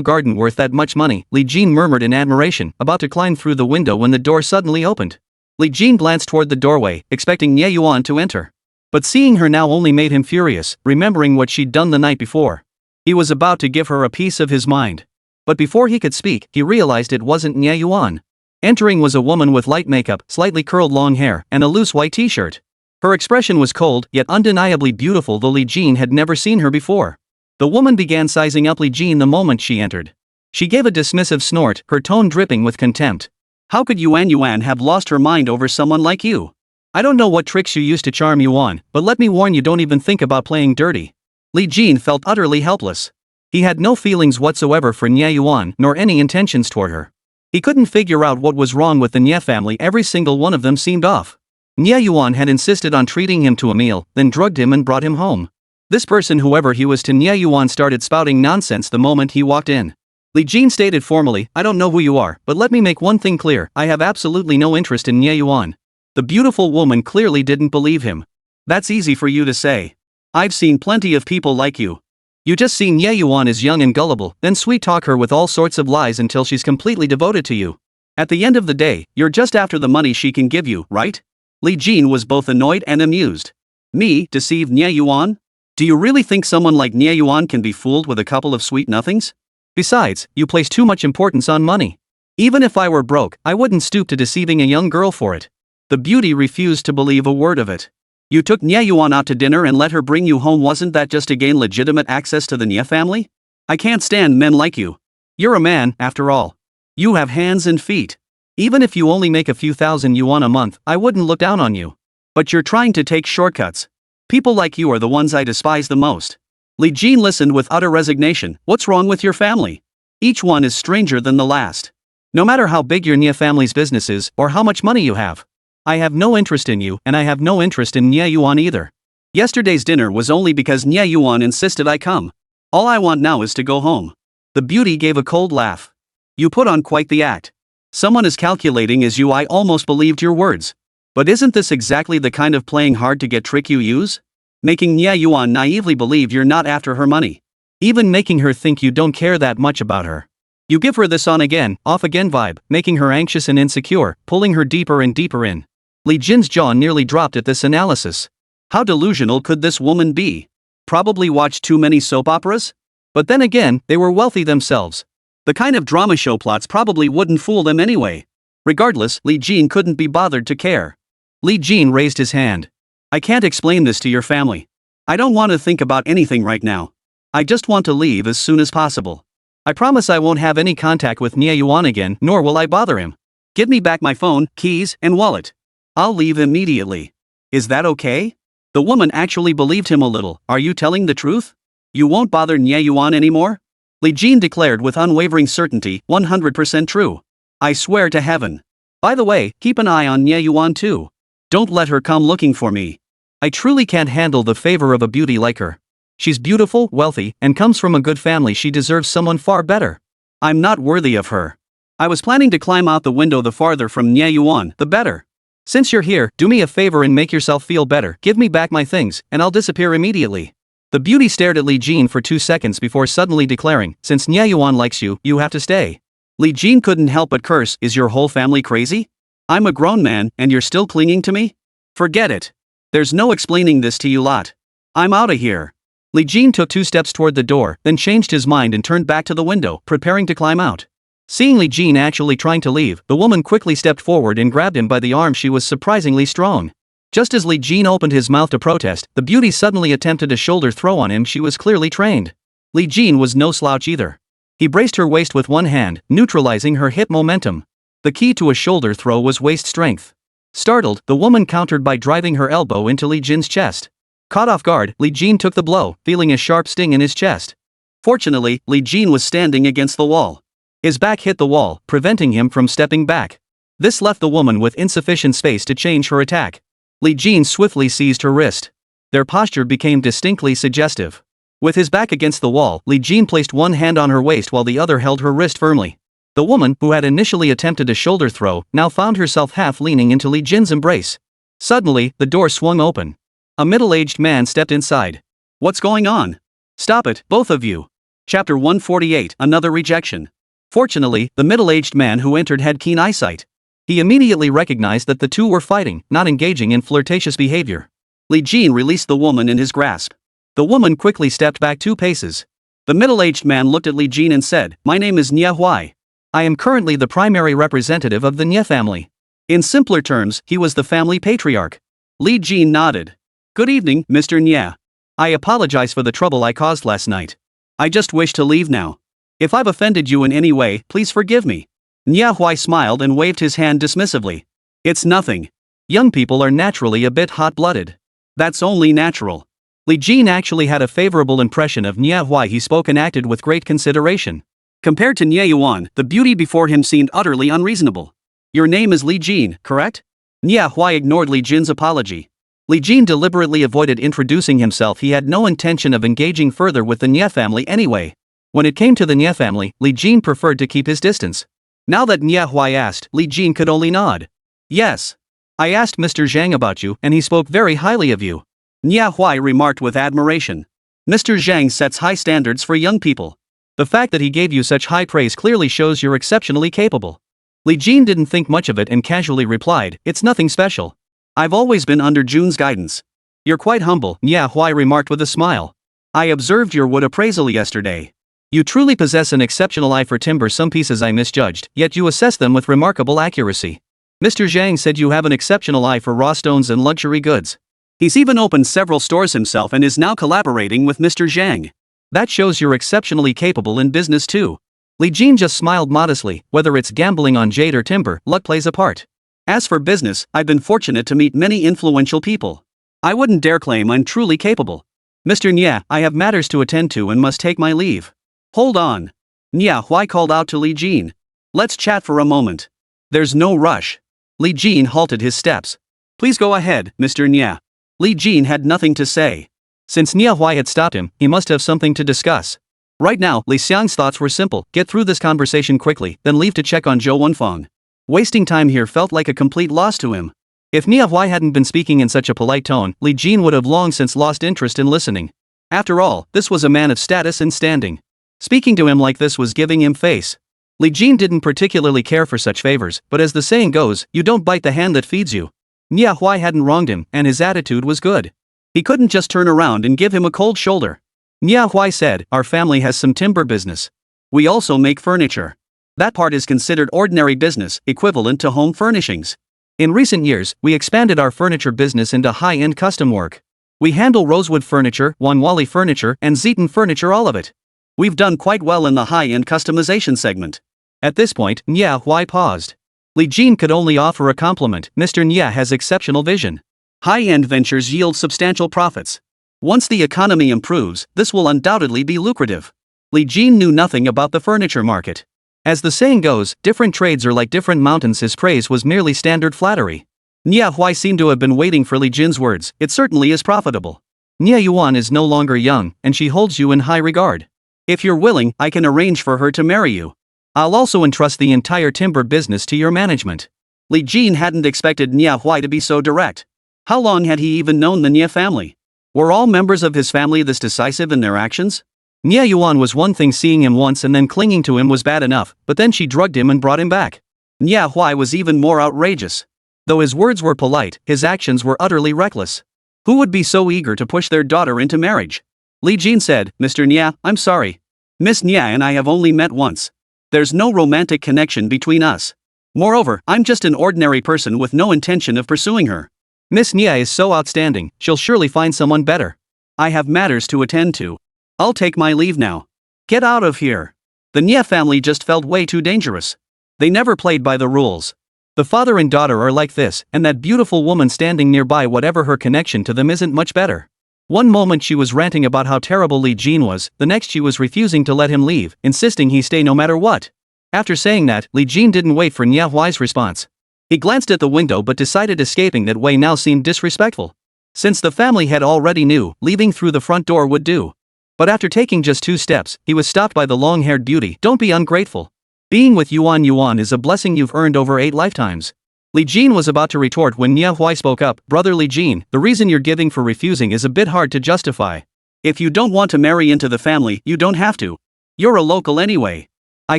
garden worth that much money, Li Jin murmured in admiration, about to climb through the window when the door suddenly opened. Li Jin glanced toward the doorway, expecting Nya Yuan to enter. But seeing her now only made him furious, remembering what she'd done the night before. He was about to give her a piece of his mind. But before he could speak, he realized it wasn't Nya Yuan. Entering was a woman with light makeup, slightly curled long hair, and a loose white t-shirt. Her expression was cold, yet undeniably beautiful, though Li Jin had never seen her before. The woman began sizing up Li Jin the moment she entered. She gave a dismissive snort, her tone dripping with contempt. How could Yuan have lost her mind over someone like you? I don't know what tricks you used to charm Yuan, but let me warn you, don't even think about playing dirty. Li Jin felt utterly helpless. He had no feelings whatsoever for Nya Yuan, nor any intentions toward her. He couldn't figure out what was wrong with the Nya family. Every single one of them seemed off. Nya Yuan had insisted on treating him to a meal, then drugged him and brought him home. This person, whoever he was to Nye Yuan, started spouting nonsense the moment he walked in. Li Jin stated formally, I don't know who you are, but let me make one thing clear, I have absolutely no interest in Nye Yuan. The beautiful woman clearly didn't believe him. That's easy for you to say. I've seen plenty of people like you. You just see Nye Yuan is young and gullible, then sweet talk her with all sorts of lies until she's completely devoted to you. At the end of the day, you're just after the money she can give you, right? Li Jin was both annoyed and amused. Me, deceive Nye Yuan? Do you really think someone like Nye Yuan can be fooled with a couple of sweet nothings? Besides, you place too much importance on money. Even if I were broke, I wouldn't stoop to deceiving a young girl for it. The beauty refused to believe a word of it. You took Nye Yuan out to dinner and let her bring you home, wasn't that just to gain legitimate access to the Nye family? I can't stand men like you. You're a man, after all. You have hands and feet. Even if you only make a few thousand yuan a month, I wouldn't look down on you. But you're trying to take shortcuts. People like you are the ones I despise the most. Li Jin listened with utter resignation. What's wrong with your family? Each one is stranger than the last. No matter how big your Nye family's business is, or how much money you have. I have no interest in you, and I have no interest in Nye Yuan either. Yesterday's dinner was only because Nye Yuan insisted I come. All I want now is to go home. The beauty gave a cold laugh. You put on quite the act. Someone as calculating as you, I almost believed your words. But isn't this exactly the kind of playing hard to get trick you use? Making Nye Yuan naively believe you're not after her money. Even making her think you don't care that much about her. You give her this on again, off again vibe, making her anxious and insecure, pulling her deeper and deeper in. Li Jin's jaw nearly dropped at this analysis. How delusional could this woman be? Probably watched too many soap operas? But then again, they were wealthy themselves. The kind of drama show plots probably wouldn't fool them anyway. Regardless, Li Jin couldn't be bothered to care. Li Jin raised his hand. I can't explain this to your family. I don't want to think about anything right now. I just want to leave as soon as possible. I promise I won't have any contact with Nye Yuan again, nor will I bother him. Give me back my phone, keys, and wallet. I'll leave immediately. Is that okay? The woman actually believed him a little. Are you telling the truth? You won't bother Nye Yuan anymore? Li Jin declared with unwavering certainty, 100% true. I swear to heaven. By the way, keep an eye on Nye Yuan too. Don't let her come looking for me. I truly can't handle the favor of a beauty like her. She's beautiful, wealthy, and comes from a good family. She deserves someone far better. I'm not worthy of her. I was planning to climb out the window. The farther from Nye Yuan, the better. Since you're here, do me a favor and make yourself feel better. Give me back my things, and I'll disappear immediately. The beauty stared at Li Jin for 2 seconds before suddenly declaring, since Nye Yuan likes you, you have to stay. Li Jin couldn't help but curse, is your whole family crazy? I'm a grown man, and you're still clinging to me? Forget it. There's no explaining this to you lot. I'm outta here. Li Jin took 2 steps toward the door, then changed his mind and turned back to the window, preparing to climb out. Seeing Li Jin actually trying to leave, the woman quickly stepped forward and grabbed him by the arm. She was surprisingly strong. Just as Li Jin opened his mouth to protest, the beauty suddenly attempted a shoulder throw on him. She was clearly trained. Li Jin was no slouch either. He braced her waist with one hand, neutralizing her hip momentum. The key to a shoulder throw was waist strength. Startled, the woman countered by driving her elbow into Li Jin's chest. Caught off guard, Li Jin took the blow, feeling a sharp sting in his chest. Fortunately, Li Jin was standing against the wall. His back hit the wall, preventing him from stepping back. This left the woman with insufficient space to change her attack. Li Jin swiftly seized her wrist. Their posture became distinctly suggestive. With his back against the wall, Li Jin placed one hand on her waist while the other held her wrist firmly. The woman, who had initially attempted a shoulder throw, now found herself half leaning into Li Jin's embrace. Suddenly, the door swung open. A middle-aged man stepped inside. What's going on? Stop it, both of you. Chapter 148, Another Rejection. Fortunately, the middle-aged man who entered had keen eyesight. He immediately recognized that the two were fighting, not engaging in flirtatious behavior. Li Jin released the woman in his grasp. The woman quickly stepped back 2 paces. The middle-aged man looked at Li Jin and said, My name is Nye Huai. I am currently the primary representative of the Nye family. In simpler terms, he was the family patriarch. Li Jin nodded. Good evening, Mr. Nye. I apologize for the trouble I caused last night. I just wish to leave now. If I've offended you in any way, please forgive me. Nye Huai smiled and waved his hand dismissively. It's nothing. Young people are naturally a bit hot-blooded. That's only natural. Li Jin actually had a favorable impression of Nye Huai. He spoke and acted with great consideration. Compared to Nye Yuan, the beauty before him seemed utterly unreasonable. Your name is Li Jin, correct? Nye Huai ignored Li Jin's apology. Li Jin deliberately avoided introducing himself. He had no intention of engaging further with the Nye family anyway. When it came to the Nye family, Li Jin preferred to keep his distance. Now that Nye Huai asked, Li Jin could only nod. Yes. I asked Mr. Zhang about you and he spoke very highly of you. Nye Huai remarked with admiration. Mr. Zhang sets high standards for young people. The fact that he gave you such high praise clearly shows you're exceptionally capable. Li Jin didn't think much of it and casually replied, it's nothing special. I've always been under Jun's guidance. You're quite humble, Nye Huai remarked with a smile. I observed your wood appraisal yesterday. You truly possess an exceptional eye for timber. Some pieces I misjudged, yet you assess them with remarkable accuracy. Mr. Zhang said you have an exceptional eye for raw stones and luxury goods. He's even opened several stores himself and is now collaborating with Mr. Zhang. That shows you're exceptionally capable in business too. Li Jin just smiled modestly. Whether it's gambling on jade or timber, luck plays a part. As for business, I've been fortunate to meet many influential people. I wouldn't dare claim I'm truly capable. Mr. Nye, I have matters to attend to and must take my leave. Hold on. Nye Huai called out to Li Jin. Let's chat for a moment. There's no rush. Li Jin halted his steps. Please go ahead, Mr. Nye. Li Jin had nothing to say. Since Nye Huai had stopped him, he must have something to discuss. Right now, Li Xiang's thoughts were simple: get through this conversation quickly, then leave to check on Zhou Wenfeng. Wasting time here felt like a complete loss to him. If Nye Huai hadn't been speaking in such a polite tone, Li Jin would have long since lost interest in listening. After all, this was a man of status and standing. Speaking to him like this was giving him face. Li Jin didn't particularly care for such favors, but as the saying goes, you don't bite the hand that feeds you. Nye Huai hadn't wronged him, and his attitude was good. He couldn't just turn around and give him a cold shoulder. Nye Huai said, our family has some timber business. We also make furniture. That part is considered ordinary business, equivalent to home furnishings. In recent years, we expanded our furniture business into high-end custom work. We handle rosewood furniture, Wanwali furniture, and Zeton furniture, all of it. We've done quite well in the high-end customization segment. At this point, Nye Huai paused. Li Jin could only offer a compliment. Mr. Nye has exceptional vision. High-end ventures yield substantial profits. Once the economy improves, this will undoubtedly be lucrative. Li Jin knew nothing about the furniture market. As the saying goes, different trades are like different mountains. His praise was merely standard flattery. Nye Huai seemed to have been waiting for Li Jin's words. It certainly is profitable. Nye Yuan is no longer young, and she holds you in high regard. If you're willing, I can arrange for her to marry you. I'll also entrust the entire timber business to your management. Li Jin hadn't expected Nye Huai to be so direct. How long had he even known the Nye family? Were all members of his family this decisive in their actions? Nye Yuan was one thing. Seeing him once and then clinging to him was bad enough, but then she drugged him and brought him back. Nye Huai was even more outrageous. Though his words were polite, his actions were utterly reckless. Who would be so eager to push their daughter into marriage? Li Jin said, Mr. Nye, I'm sorry. Miss Nye and I have only met once. There's no romantic connection between us. Moreover, I'm just an ordinary person with no intention of pursuing her. Miss Nye is so outstanding, she'll surely find someone better. I have matters to attend to. I'll take my leave now. Get out of here. The Nye family just felt way too dangerous. They never played by the rules. The father and daughter are like this, and that beautiful woman standing nearby, whatever her connection to them, isn't much better. One moment she was ranting about how terrible Li Jin was, the next she was refusing to let him leave, insisting he stay no matter what. After saying that, Li Jin didn't wait for Nye Huai's response. He glanced at the window but decided escaping that way now seemed disrespectful. Since the family had already knew, leaving through the front door would do. But after taking just 2 steps, he was stopped by the long-haired beauty. Don't be ungrateful. Being with Yuan is a blessing you've earned over 8 lifetimes. Li Jin was about to retort when Nye Huai spoke up. Brother Li Jin, the reason you're giving for refusing is a bit hard to justify. If you don't want to marry into the family, you don't have to. You're a local anyway. I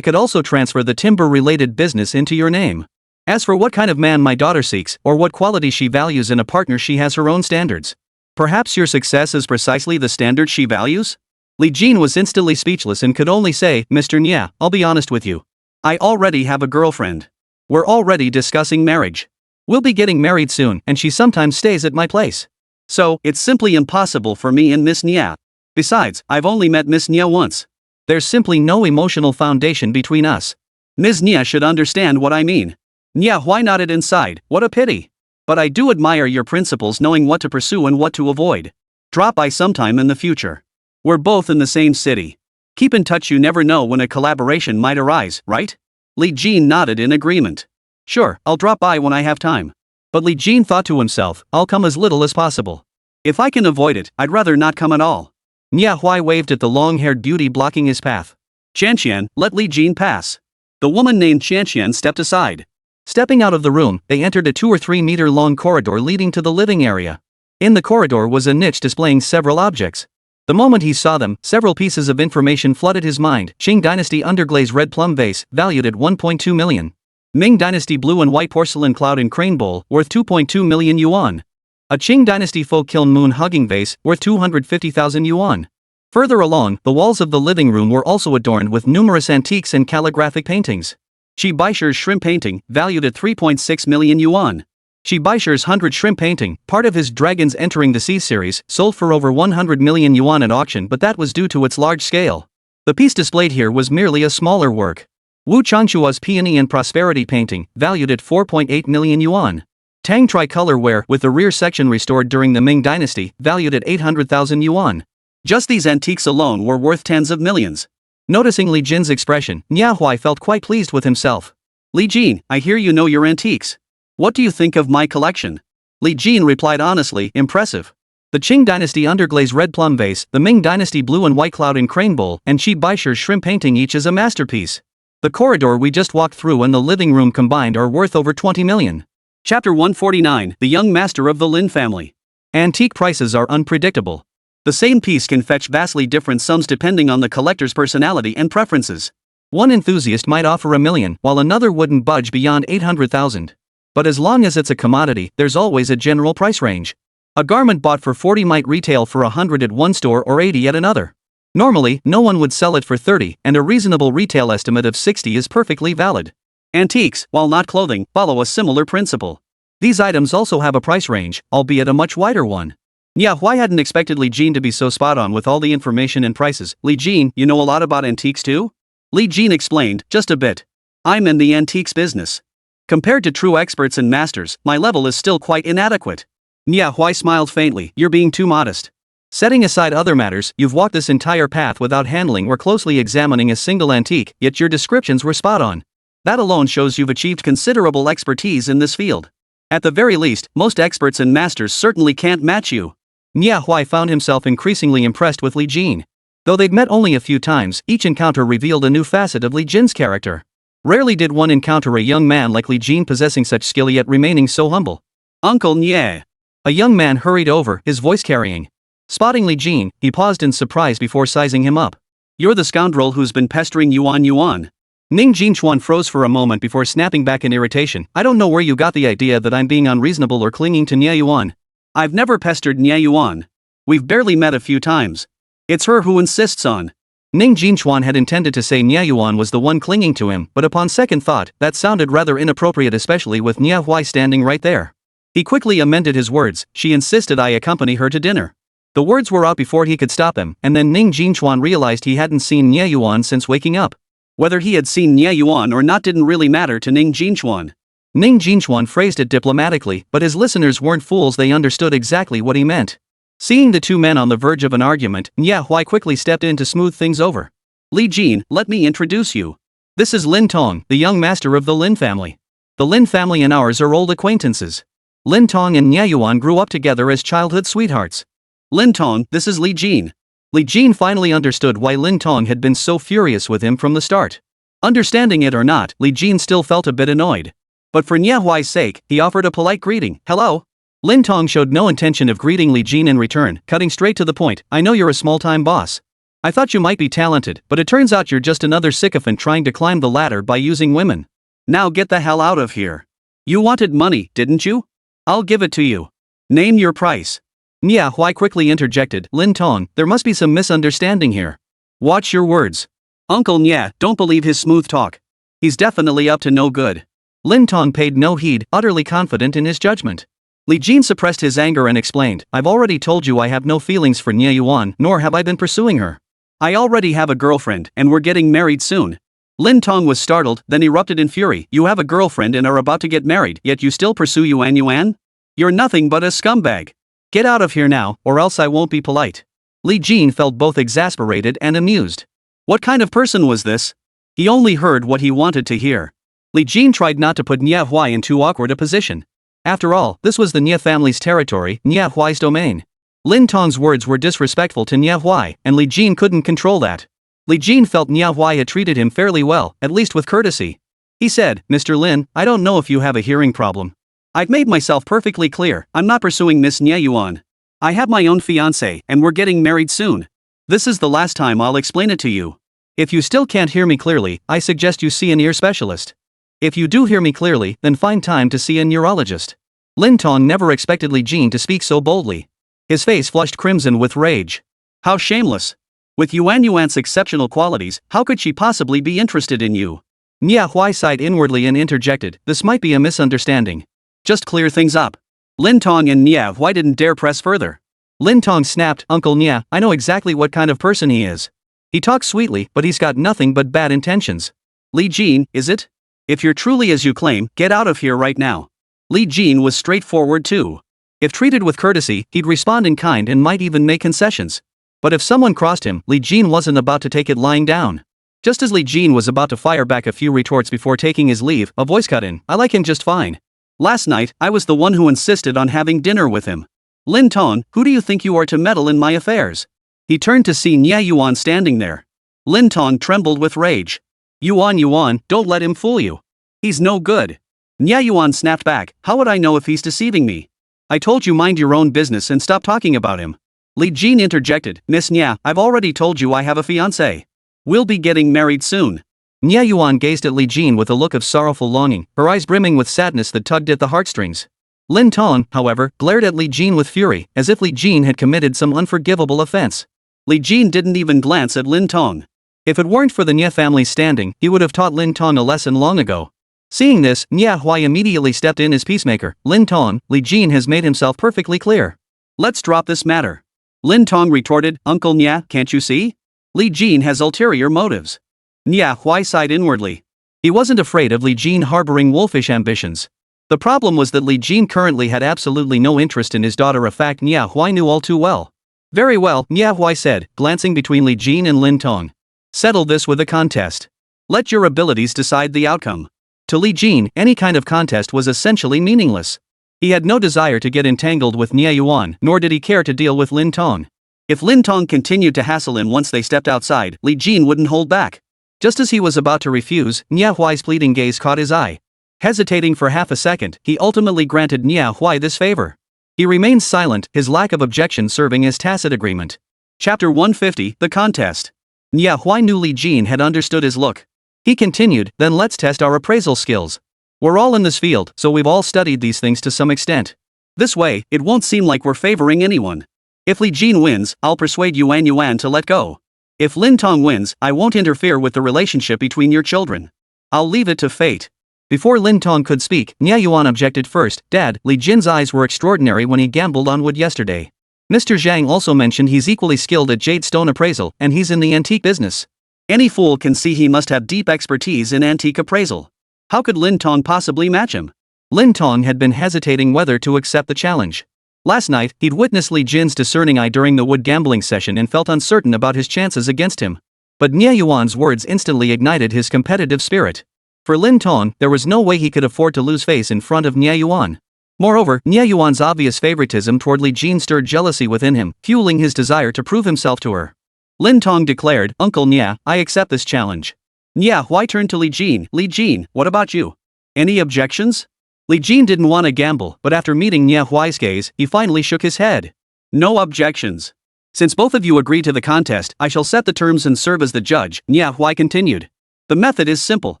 could also transfer the timber-related business into your name. As for what kind of man my daughter seeks, or what quality she values in a partner, she has her own standards. Perhaps your success is precisely the standard she values? Li Jin was instantly speechless and could only say, Mr. Nye, I'll be honest with you. I already have a girlfriend. We're already discussing marriage. We'll be getting married soon, and she sometimes stays at my place. So, it's simply impossible for me and Miss Nye. Besides, I've only met Miss Nye once. There's simply no emotional foundation between us. Ms. Nye should understand what I mean. Nye Huai nodded inside. What a pity. But I do admire your principles, knowing what to pursue and what to avoid. Drop by sometime in the future. We're both in the same city. Keep in touch, you never know when a collaboration might arise, right? Li Jin nodded in agreement. Sure, I'll drop by when I have time. But Li Jin thought to himself, I'll come as little as possible. If I can avoid it, I'd rather not come at all. Nia Huai waved at the long-haired beauty blocking his path. Qianqian, let Li Jin pass. The woman named Qianqian stepped aside. Stepping out of the room, they entered a 2 or 3 meter long corridor leading to the living area. In the corridor was a niche displaying several objects. The moment he saw them, several pieces of information flooded his mind. Qing Dynasty underglaze red plum vase, valued at 1.2 million. Ming Dynasty blue and white porcelain cloud and crane bowl, worth 2.2 million yuan. A Qing Dynasty folk kiln moon hugging vase, worth 250,000 yuan. Further along, the walls of the living room were also adorned with numerous antiques and calligraphic paintings. Shi Baisher's shrimp painting, valued at 3.6 million yuan. Shi Baisher's 100 shrimp painting, part of his Dragons Entering the Sea series, sold for over 100 million yuan at auction, but that was due to its large scale. The piece displayed here was merely a smaller work. Wu Changchua's Peony and Prosperity painting, valued at 4.8 million yuan. Tang tricolor ware with the rear section restored during the Ming Dynasty, valued at 800,000 yuan. Just these antiques alone were worth tens of millions. Noticing Li Jin's expression, Nia Huai felt quite pleased with himself. Li Jin, I hear you know your antiques. What do you think of my collection? Li Jin replied honestly, impressive. The Qing Dynasty underglaze red plum vase, the Ming Dynasty blue and white cloud and crane bowl, and Shi Baisher's shrimp painting each is a masterpiece. The corridor we just walked through and the living room combined are worth over 20 million. Chapter 149, The Young Master of the Lin Family. Antique prices are unpredictable. The same piece can fetch vastly different sums depending on the collector's personality and preferences. One enthusiast might offer 1 million, while another wouldn't budge beyond 800,000. But as long as it's a commodity, there's always a general price range. A garment bought for 40 might retail for 100 at one store or 80 at another. Normally, no one would sell it for 30, and a reasonable retail estimate of 60 is perfectly valid. Antiques, while not clothing, follow a similar principle. These items also have a price range, albeit a much wider one. Yeah, why hadn't expected Li Jin to be so spot on with all the information and prices? Li Jin, you know a lot about antiques too? Li Jin explained, just a bit. I'm in the antiques business. Compared to true experts and masters, my level is still quite inadequate. Nia Huai smiled faintly, you're being too modest. Setting aside other matters, you've walked this entire path without handling or closely examining a single antique, yet your descriptions were spot on. That alone shows you've achieved considerable expertise in this field. At the very least, most experts and masters certainly can't match you. Nia Huai found himself increasingly impressed with Li Jin. Though they'd met only a few times, each encounter revealed a new facet of Li Jin's character. Rarely did one encounter a young man like Li Jin possessing such skill yet remaining so humble. Uncle Nye. A young man hurried over, his voice carrying. Spotting Li Jin, he paused in surprise before sizing him up. You're the scoundrel who's been pestering Yuan. Ning Jinchuan froze for a moment before snapping back in irritation. I don't know where you got the idea that I'm being unreasonable or clinging to Nye Yuan. I've never pestered Nye Yuan. We've barely met a few times. It's her who insists on. Ning Jinchuan had intended to say Nye Yuan was the one clinging to him, but upon second thought, that sounded rather inappropriate, especially with Nia Huai standing right there. He quickly amended his words, she insisted I accompany her to dinner. The words were out before he could stop them, and then Ning Jinchuan realized he hadn't seen Nye Yuan since waking up. Whether he had seen Nye Yuan or not didn't really matter to Ning Jinchuan. Ning Jinchuan phrased it diplomatically, but his listeners weren't fools, they understood exactly what he meant. Seeing the two men on the verge of an argument, Nia Huai quickly stepped in to smooth things over. Li Jin, let me introduce you. This is Lin Tong, the young master of the Lin family. The Lin family and ours are old acquaintances. Lin Tong and Nye Yuan grew up together as childhood sweethearts. Lin Tong, this is Li Jin. Li Jin finally understood why Lin Tong had been so furious with him from the start. Understanding it or not, Li Jin still felt a bit annoyed. But for Nia Huai's sake, he offered a polite greeting, hello. Lin Tong showed no intention of greeting Li Jin in return, cutting straight to the point, I know you're a small-time boss. I thought you might be talented, but it turns out you're just another sycophant trying to climb the ladder by using women. Now get the hell out of here. You wanted money, didn't you? I'll give it to you. Name your price. Nia Huai quickly interjected, Lin Tong, there must be some misunderstanding here. Watch your words. Uncle Nia, don't believe his smooth talk. He's definitely up to no good. Lin Tong paid no heed, utterly confident in his judgment. Li Jin suppressed his anger and explained, I've already told you I have no feelings for Nye Yuan, nor have I been pursuing her. I already have a girlfriend, and we're getting married soon. Lin Tong was startled, then erupted in fury, you have a girlfriend and are about to get married, yet you still pursue Yuan? You're nothing but a scumbag. Get out of here now, or else I won't be polite. Li Jin felt both exasperated and amused. What kind of person was this? He only heard what he wanted to hear. Li Jin tried not to put Nia Huai in too awkward a position. After all, this was the Nia family's territory, Nia Huai's domain. Lin Tong's words were disrespectful to Nia Huai, and Li Jin couldn't control that. Li Jin felt Nia Huai had treated him fairly well, at least with courtesy. He said, "Mr. Lin, I don't know if you have a hearing problem. I've made myself perfectly clear, I'm not pursuing Miss Nia Yuan. I have my own fiancé, and we're getting married soon. This is the last time I'll explain it to you. If you still can't hear me clearly, I suggest you see an ear specialist. If you do hear me clearly, then find time to see a neurologist." Lin Tong never expected Li Jin to speak so boldly. His face flushed crimson with rage. How shameless! With Yuan's exceptional qualities, how could she possibly be interested in you? Nia Huai sighed inwardly and interjected, "This might be a misunderstanding. Just clear things up." Lin Tong and Nia Huai didn't dare press further. Lin Tong snapped, "Uncle Nia, I know exactly what kind of person he is. He talks sweetly, but he's got nothing but bad intentions." "Li Jin, is it? If you're truly as you claim, get out of here right now." Li Jin was straightforward too. If treated with courtesy, he'd respond in kind and might even make concessions. But if someone crossed him, Li Jin wasn't about to take it lying down. Just as Li Jin was about to fire back a few retorts before taking his leave, a voice cut in, "I like him just fine. Last night, I was the one who insisted on having dinner with him. Lin Tong, who do you think you are to meddle in my affairs?" He turned to see Nia Yuan standing there. Lin Tong trembled with rage. Yuan, don't let him fool you. He's no good." Nia Yuan snapped back, "How would I know if he's deceiving me? I told you mind your own business and stop talking about him." Li Jin interjected, "Miss Nia, I've already told you I have a fiancé. We'll be getting married soon." Nia Yuan gazed at Li Jin with a look of sorrowful longing, her eyes brimming with sadness that tugged at the heartstrings. Lin Tong, however, glared at Li Jin with fury, as if Li Jin had committed some unforgivable offense. Li Jin didn't even glance at Lin Tong. If it weren't for the Nia family's standing, he would have taught Lin Tong a lesson long ago. Seeing this, Nia Huai immediately stepped in as peacemaker. "Lin Tong, Li Jin has made himself perfectly clear. Let's drop this matter." Lin Tong retorted, "Uncle Nia, can't you see? Li Jin has ulterior motives." Nia Huai sighed inwardly. He wasn't afraid of Li Jin harboring wolfish ambitions. The problem was that Li Jin currently had absolutely no interest in his daughter, a fact Nia Huai knew all too well. "Very well," Nia Huai said, glancing between Li Jin and Lin Tong. "Settle this with a contest. Let your abilities decide the outcome." To Li Jin, any kind of contest was essentially meaningless. He had no desire to get entangled with Nia Yuan, nor did he care to deal with Lin Tong. If Lin Tong continued to hassle him once they stepped outside, Li Jin wouldn't hold back. Just as he was about to refuse, Nia Huai's pleading gaze caught his eye. Hesitating for half a second, he ultimately granted Nia Huai this favor. He remained silent, his lack of objection serving as tacit agreement. Chapter 150, The Contest. Nia Huai knew Li Jin had understood his look. He continued, "Then let's test our appraisal skills. We're all in this field, so we've all studied these things to some extent. This way, it won't seem like we're favoring anyone. If Li Jin wins, I'll persuade Yuan to let go. If Lin Tong wins, I won't interfere with the relationship between your children. I'll leave it to fate." Before Lin Tong could speak, Nia Yuan objected first. "Dad, Li Jin's eyes were extraordinary when he gambled on wood yesterday. Mr. Zhang also mentioned he's equally skilled at jade stone appraisal, and he's in the antique business. Any fool can see he must have deep expertise in antique appraisal. How could Lin Tong possibly match him?" Lin Tong had been hesitating whether to accept the challenge. Last night, he'd witnessed Li Jin's discerning eye during the wood gambling session and felt uncertain about his chances against him. But Nia Yuan's words instantly ignited his competitive spirit. For Lin Tong, there was no way he could afford to lose face in front of Nia Yuan. Moreover, Nia Yuan's obvious favoritism toward Li Jin stirred jealousy within him, fueling his desire to prove himself to her. Lin Tong declared, "Uncle Nia, I accept this challenge." Nia Huai turned to Li Jin. "Li Jin, what about you? Any objections?" Li Jin didn't want to gamble, but after meeting Nia Huai's gaze, he finally shook his head. "No objections. Since both of you agree to the contest, I shall set the terms and serve as the judge," Nia Huai continued. "The method is simple,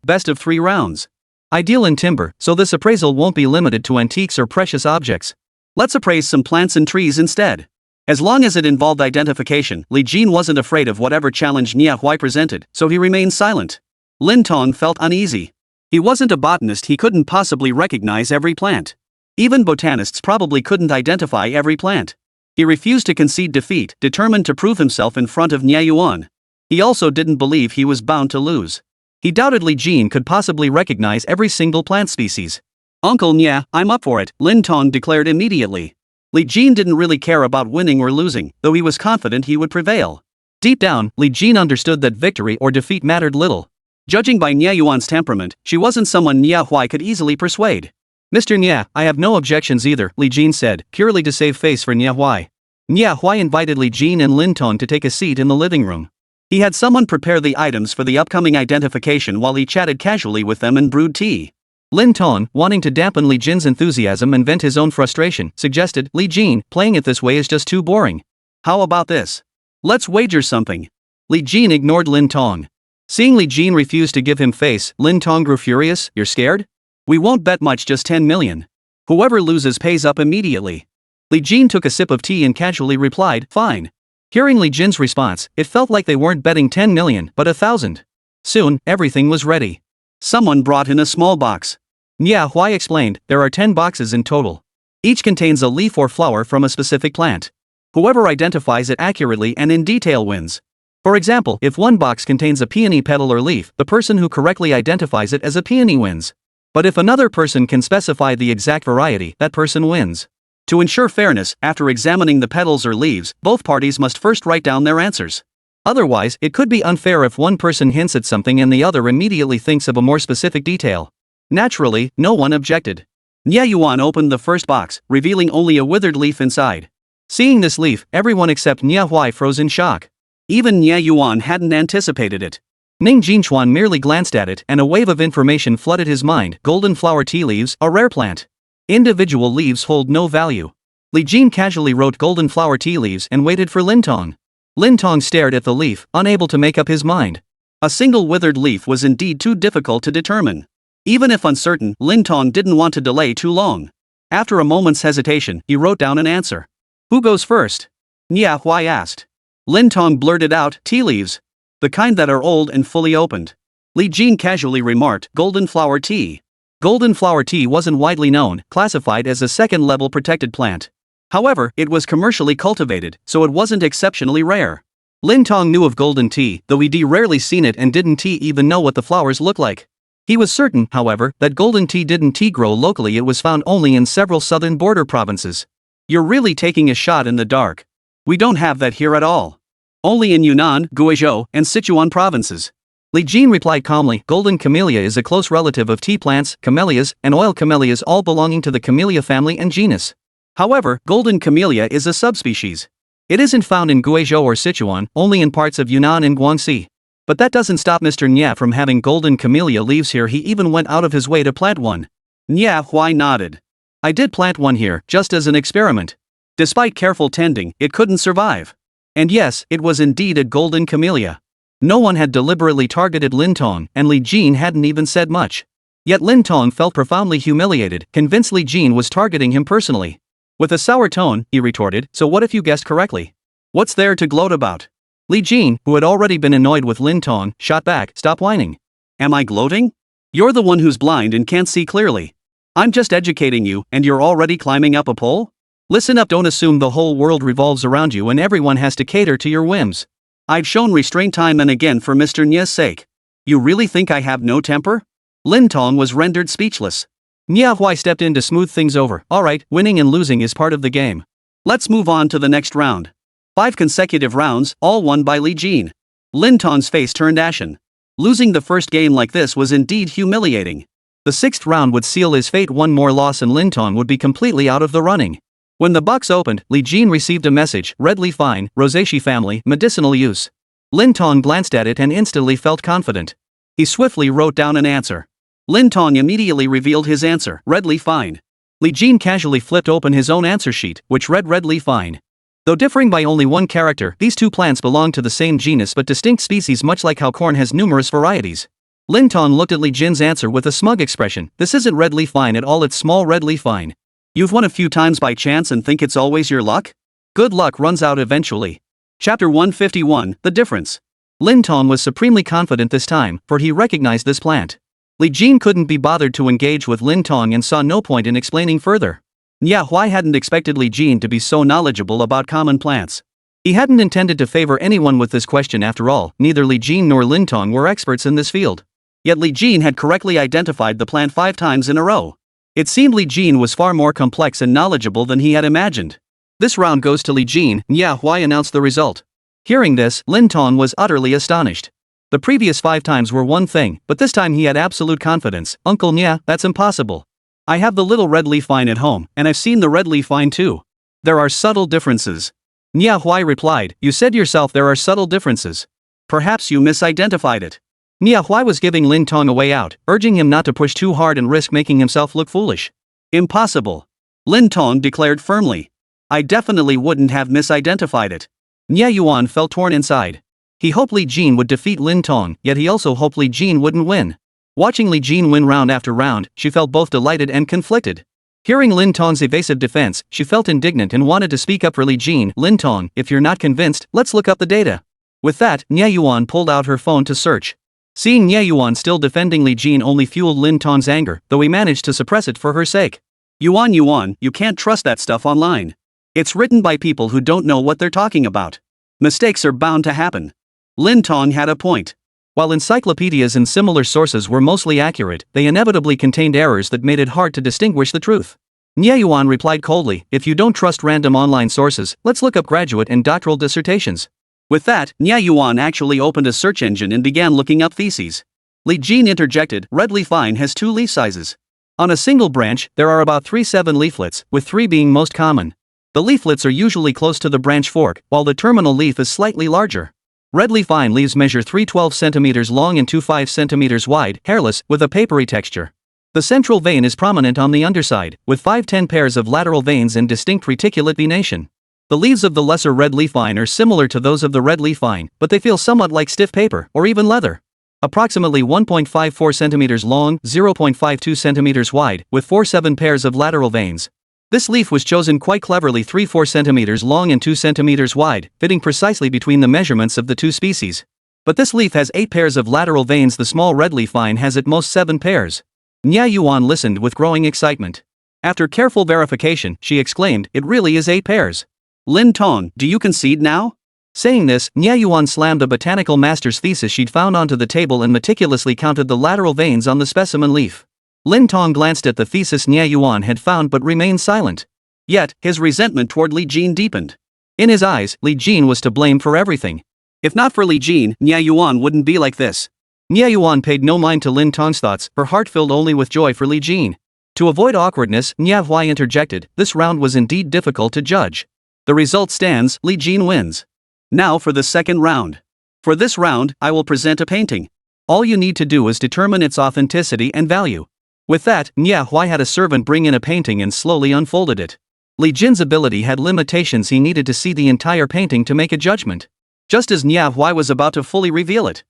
best of 3 rounds. I deal in timber, so this appraisal won't be limited to antiques or precious objects. Let's appraise some plants and trees instead." As long as it involved identification, Li Jin wasn't afraid of whatever challenge Nia Huai presented, so he remained silent. Lin Tong felt uneasy. He wasn't a botanist, he couldn't possibly recognize every plant. Even botanists probably couldn't identify every plant. He refused to concede defeat, determined to prove himself in front of Nia Yuan. He also didn't believe he was bound to lose. He doubted Li Jin could possibly recognize every single plant species. "Uncle Nia, I'm up for it," Lin Tong declared immediately. Li Jin didn't really care about winning or losing, though he was confident he would prevail. Deep down, Li Jin understood that victory or defeat mattered little. Judging by Nia Yuan's temperament, she wasn't someone Nia Huai could easily persuade. Mr. Nya, I have no objections either, Li Jin said, purely to save face for Nya Huai. Nya Huai invited Li Jin and Lin Tong to take a seat in the living room. He had someone prepare the items for the upcoming identification while he chatted casually with them and brewed tea. Lin Tong, wanting to dampen Li Jin's enthusiasm and vent his own frustration, suggested, Li Jin, playing it this way is just too boring. How about this? Let's wager something. Li Jin ignored Lin Tong. Seeing Li Jin refuse to give him face, Lin Tong grew furious. You're scared? We won't bet much, just 10 million. Whoever loses pays up immediately. Li Jin took a sip of tea and casually replied, fine. Hearing Li Jin's response, it felt like they weren't betting 10 million, but 1,000. Soon, everything was ready. Someone brought in a small box. Nya Huai explained, there are 10 boxes in total. Each contains a leaf or flower from a specific plant. Whoever identifies it accurately and in detail wins. For example, if one box contains a peony petal or leaf, the person who correctly identifies it as a peony wins. But if another person can specify the exact variety, that person wins. To ensure fairness, after examining the petals or leaves, both parties must first write down their answers. Otherwise, it could be unfair if one person hints at something and the other immediately thinks of a more specific detail. Naturally, no one objected. Nya Yuan opened the first box, revealing only a withered leaf inside. Seeing this leaf, everyone except Nya Huai froze in shock. Even Nya Yuan hadn't anticipated it. Ning Jinchuan merely glanced at it and a wave of information flooded his mind. Golden flower tea leaves, a rare plant. Individual leaves hold no value. Li Jin casually wrote golden flower tea leaves and waited for Lin Tong. Lin Tong stared at the leaf, unable to make up his mind. A single withered leaf was indeed too difficult to determine. Even if uncertain, Lin Tong didn't want to delay too long. After a moment's hesitation, he wrote down an answer. Who goes first? Nya Huai asked. Lin Tong blurted out, tea leaves. The kind that are old and fully opened. Li Jin casually remarked, golden flower tea. Golden flower tea wasn't widely known, classified as a second-level protected plant. However, it was commercially cultivated, so it wasn't exceptionally rare. Lin Tong knew of golden tea, though he'd rarely seen it and didn't even know what the flowers looked like. He was certain, however, that golden tea didn't grow locally. It was found only in several southern border provinces. You're really taking a shot in the dark. We don't have that here at all. Only in Yunnan, Guizhou, and Sichuan provinces. Li Jin replied calmly, golden camellia is a close relative of tea plants, camellias, and oil camellias, all belonging to the camellia family and genus. However, golden camellia is a subspecies. It isn't found in Guizhou or Sichuan, only in parts of Yunnan and Guangxi. But that doesn't stop Mr. Nya from having golden camellia leaves here. He even went out of his way to plant one. Nya Huai nodded. I did plant one here, just as an experiment. Despite careful tending, it couldn't survive. And yes, it was indeed a golden camellia. No one had deliberately targeted Lin Tong, and Li Jin hadn't even said much. Yet Lin Tong felt profoundly humiliated, convinced Li Jin was targeting him personally. With a sour tone, he retorted, so what if you guessed correctly? What's there to gloat about? Li Jin, who had already been annoyed with Lin Tong, shot back, stop whining. Am I gloating? You're the one who's blind and can't see clearly. I'm just educating you, and you're already climbing up a pole? Listen up, don't assume the whole world revolves around you and everyone has to cater to your whims. I've shown restraint time and again for Mr. Nya's sake. You really think I have no temper? Lin Tong was rendered speechless. Nya Huai stepped in to smooth things over. Alright, winning and losing is part of the game. Let's move on to the next round. 5 consecutive rounds, all won by Li Jin. Lin Tong's face turned ashen. Losing the first game like this was indeed humiliating. The 6th round would seal his fate. One more loss and Lin Tong would be completely out of the running. When the box opened, Li Jin received a message, red leaf vine, rosaceae family, medicinal use. Lin Tong glanced at it and instantly felt confident. He swiftly wrote down an answer. Lin Tong immediately revealed his answer, red leaf vine. Li Jin casually flipped open his own answer sheet, which read red leaf vine. Though differing by only one character, these two plants belong to the same genus but distinct species, much like how corn has numerous varieties. Lin Tong looked at Li Jin's answer with a smug expression. This isn't red leaf vine at all, it's small red leaf vine. You've won a few times by chance and think it's always your luck? Good luck runs out eventually. Chapter 151, The Difference. Lin Tong was supremely confident this time, for he recognized this plant. Li Jin couldn't be bothered to engage with Lin Tong and saw no point in explaining further. Nya Huai hadn't expected Li Jin to be so knowledgeable about common plants. He hadn't intended to favor anyone with this question after all. Neither Li Jin nor Lin Tong were experts in this field. Yet Li Jin had correctly identified the plant 5 times in a row. It seemed Li Jin was far more complex and knowledgeable than he had imagined. This round goes to Li Jin, Nya Huai announced the result. Hearing this, Lin Tong was utterly astonished. The previous 5 times were one thing, but this time he had absolute confidence. Uncle Nya, that's impossible. I have the little red leaf vine at home, and I've seen the red leaf vine too. There are subtle differences. Nia Huai replied, you said yourself there are subtle differences. Perhaps you misidentified it. Nia Huai was giving Lin Tong a way out, urging him not to push too hard and risk making himself look foolish. Impossible. Lin Tong declared firmly. I definitely wouldn't have misidentified it. Nia Yuan felt torn inside. He hoped Li Jin would defeat Lin Tong, yet he also hoped Li Jin wouldn't win. Watching Li Jin win round after round, she felt both delighted and conflicted. Hearing Lin Tong's evasive defense, she felt indignant and wanted to speak up for Li Jin. Lin Tong, if you're not convinced, let's look up the data. With that, Nia Yuan pulled out her phone to search. Seeing Nia Yuan still defending Li Jin only fueled Lin Tong's anger, though he managed to suppress it for her sake. Yuan, you can't trust that stuff online. It's written by people who don't know what they're talking about. Mistakes are bound to happen. Lin Tong had a point. While encyclopedias and similar sources were mostly accurate, they inevitably contained errors that made it hard to distinguish the truth. Nia Yuan replied coldly, if you don't trust random online sources, let's look up graduate and doctoral dissertations. With that, Nia Yuan actually opened a search engine and began looking up theses. Li Jin interjected, red leaf vine has 2 leaf sizes. On a single branch, there are about 3-7 leaflets, with 3 being most common. The leaflets are usually close to the branch fork, while the terminal leaf is slightly larger. Red leaf vine leaves measure 3-12 cm long and 2-5 cm wide, hairless, with a papery texture. The central vein is prominent on the underside, with 5-10 pairs of lateral veins and distinct reticulate venation. The leaves of the lesser red leaf vine are similar to those of the red leaf vine, but they feel somewhat like stiff paper, or even leather. Approximately 1.54 cm long, 0.52 cm wide, with 4-7 pairs of lateral veins. This leaf was chosen quite cleverly 3-4 cm long and 2 cm wide, fitting precisely between the measurements of the 2 species. But this leaf has 8 pairs of lateral veins, the small red leaf vine has at most 7 pairs. Nia Yuan listened with growing excitement. After careful verification, she exclaimed, it really is 8 pairs. Lin Tong, do you concede now? Saying this, Nia Yuan slammed a botanical master's thesis she'd found onto the table and meticulously counted the lateral veins on the specimen leaf. Lin Tong glanced at the thesis Nia Yuan had found but remained silent. Yet, his resentment toward Li Jin deepened. In his eyes, Li Jin was to blame for everything. If not for Li Jin, Nia Yuan wouldn't be like this. Nia Yuan paid no mind to Lin Tong's thoughts, her heart filled only with joy for Li Jin. To avoid awkwardness, Nia Huai interjected, this round was indeed difficult to judge. The result stands, Li Jin wins. Now for the second round. For this round, I will present a painting. All you need to do is determine its authenticity and value. With that, Nia Huai had a servant bring in a painting and slowly unfolded it. Li Jin's ability had limitations, he needed to see the entire painting to make a judgment. Just as Nia Huai was about to fully reveal it,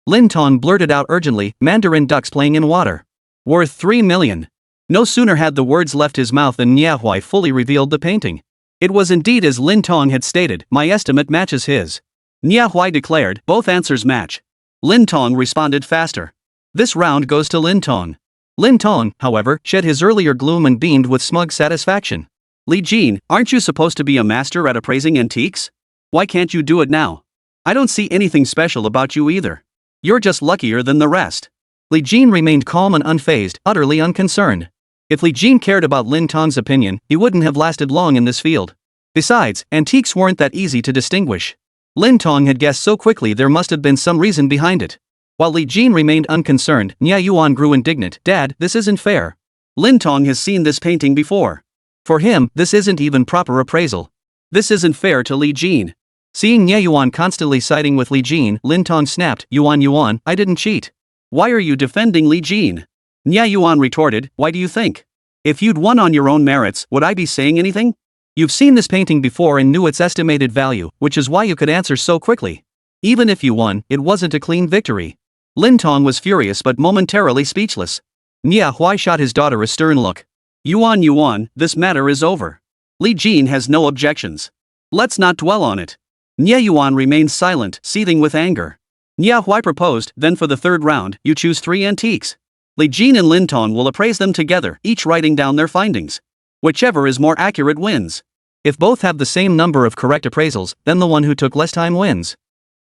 Lin Tong blurted out urgently, Mandarin ducks playing in water. Worth 3 million. No sooner had the words left his mouth than Nia Huai fully revealed the painting. It was indeed as Lin Tong had stated, my estimate matches his. Nia Huai declared, both answers match. Lin Tong responded faster. This round goes to Lin Tong. Lin Tong, however, shed his earlier gloom and beamed with smug satisfaction. Li Jin, aren't you supposed to be a master at appraising antiques? Why can't you do it now? I don't see anything special about you either. You're just luckier than the rest. Li Jin remained calm and unfazed, utterly unconcerned. If Li Jin cared about Lin Tong's opinion, he wouldn't have lasted long in this field. Besides, antiques weren't that easy to distinguish. Lin Tong had guessed so quickly there must have been some reason behind it. While Li Jin remained unconcerned, Nia Yuan grew indignant. Dad, this isn't fair. Lin Tong has seen this painting before. For him, this isn't even proper appraisal. This isn't fair to Li Jin. Seeing Nia Yuan constantly siding with Li Jin, Lin Tong snapped, Yuan, I didn't cheat. Why are you defending Li Jin? Nia Yuan retorted, why do you think? If you'd won on your own merits, would I be saying anything? You've seen this painting before and knew its estimated value, which is why you could answer so quickly. Even if you won, it wasn't a clean victory. Lin Tong was furious but momentarily speechless. Nia Huai shot his daughter a stern look. Yuan, this matter is over. Li Jin has no objections. Let's not dwell on it. Nia Yuan remained silent, seething with anger. Nia Huai proposed, then for the third round, you choose 3 antiques. Li Jin and Lin Tong will appraise them together, each writing down their findings. Whichever is more accurate wins. If both have the same number of correct appraisals, then the one who took less time wins.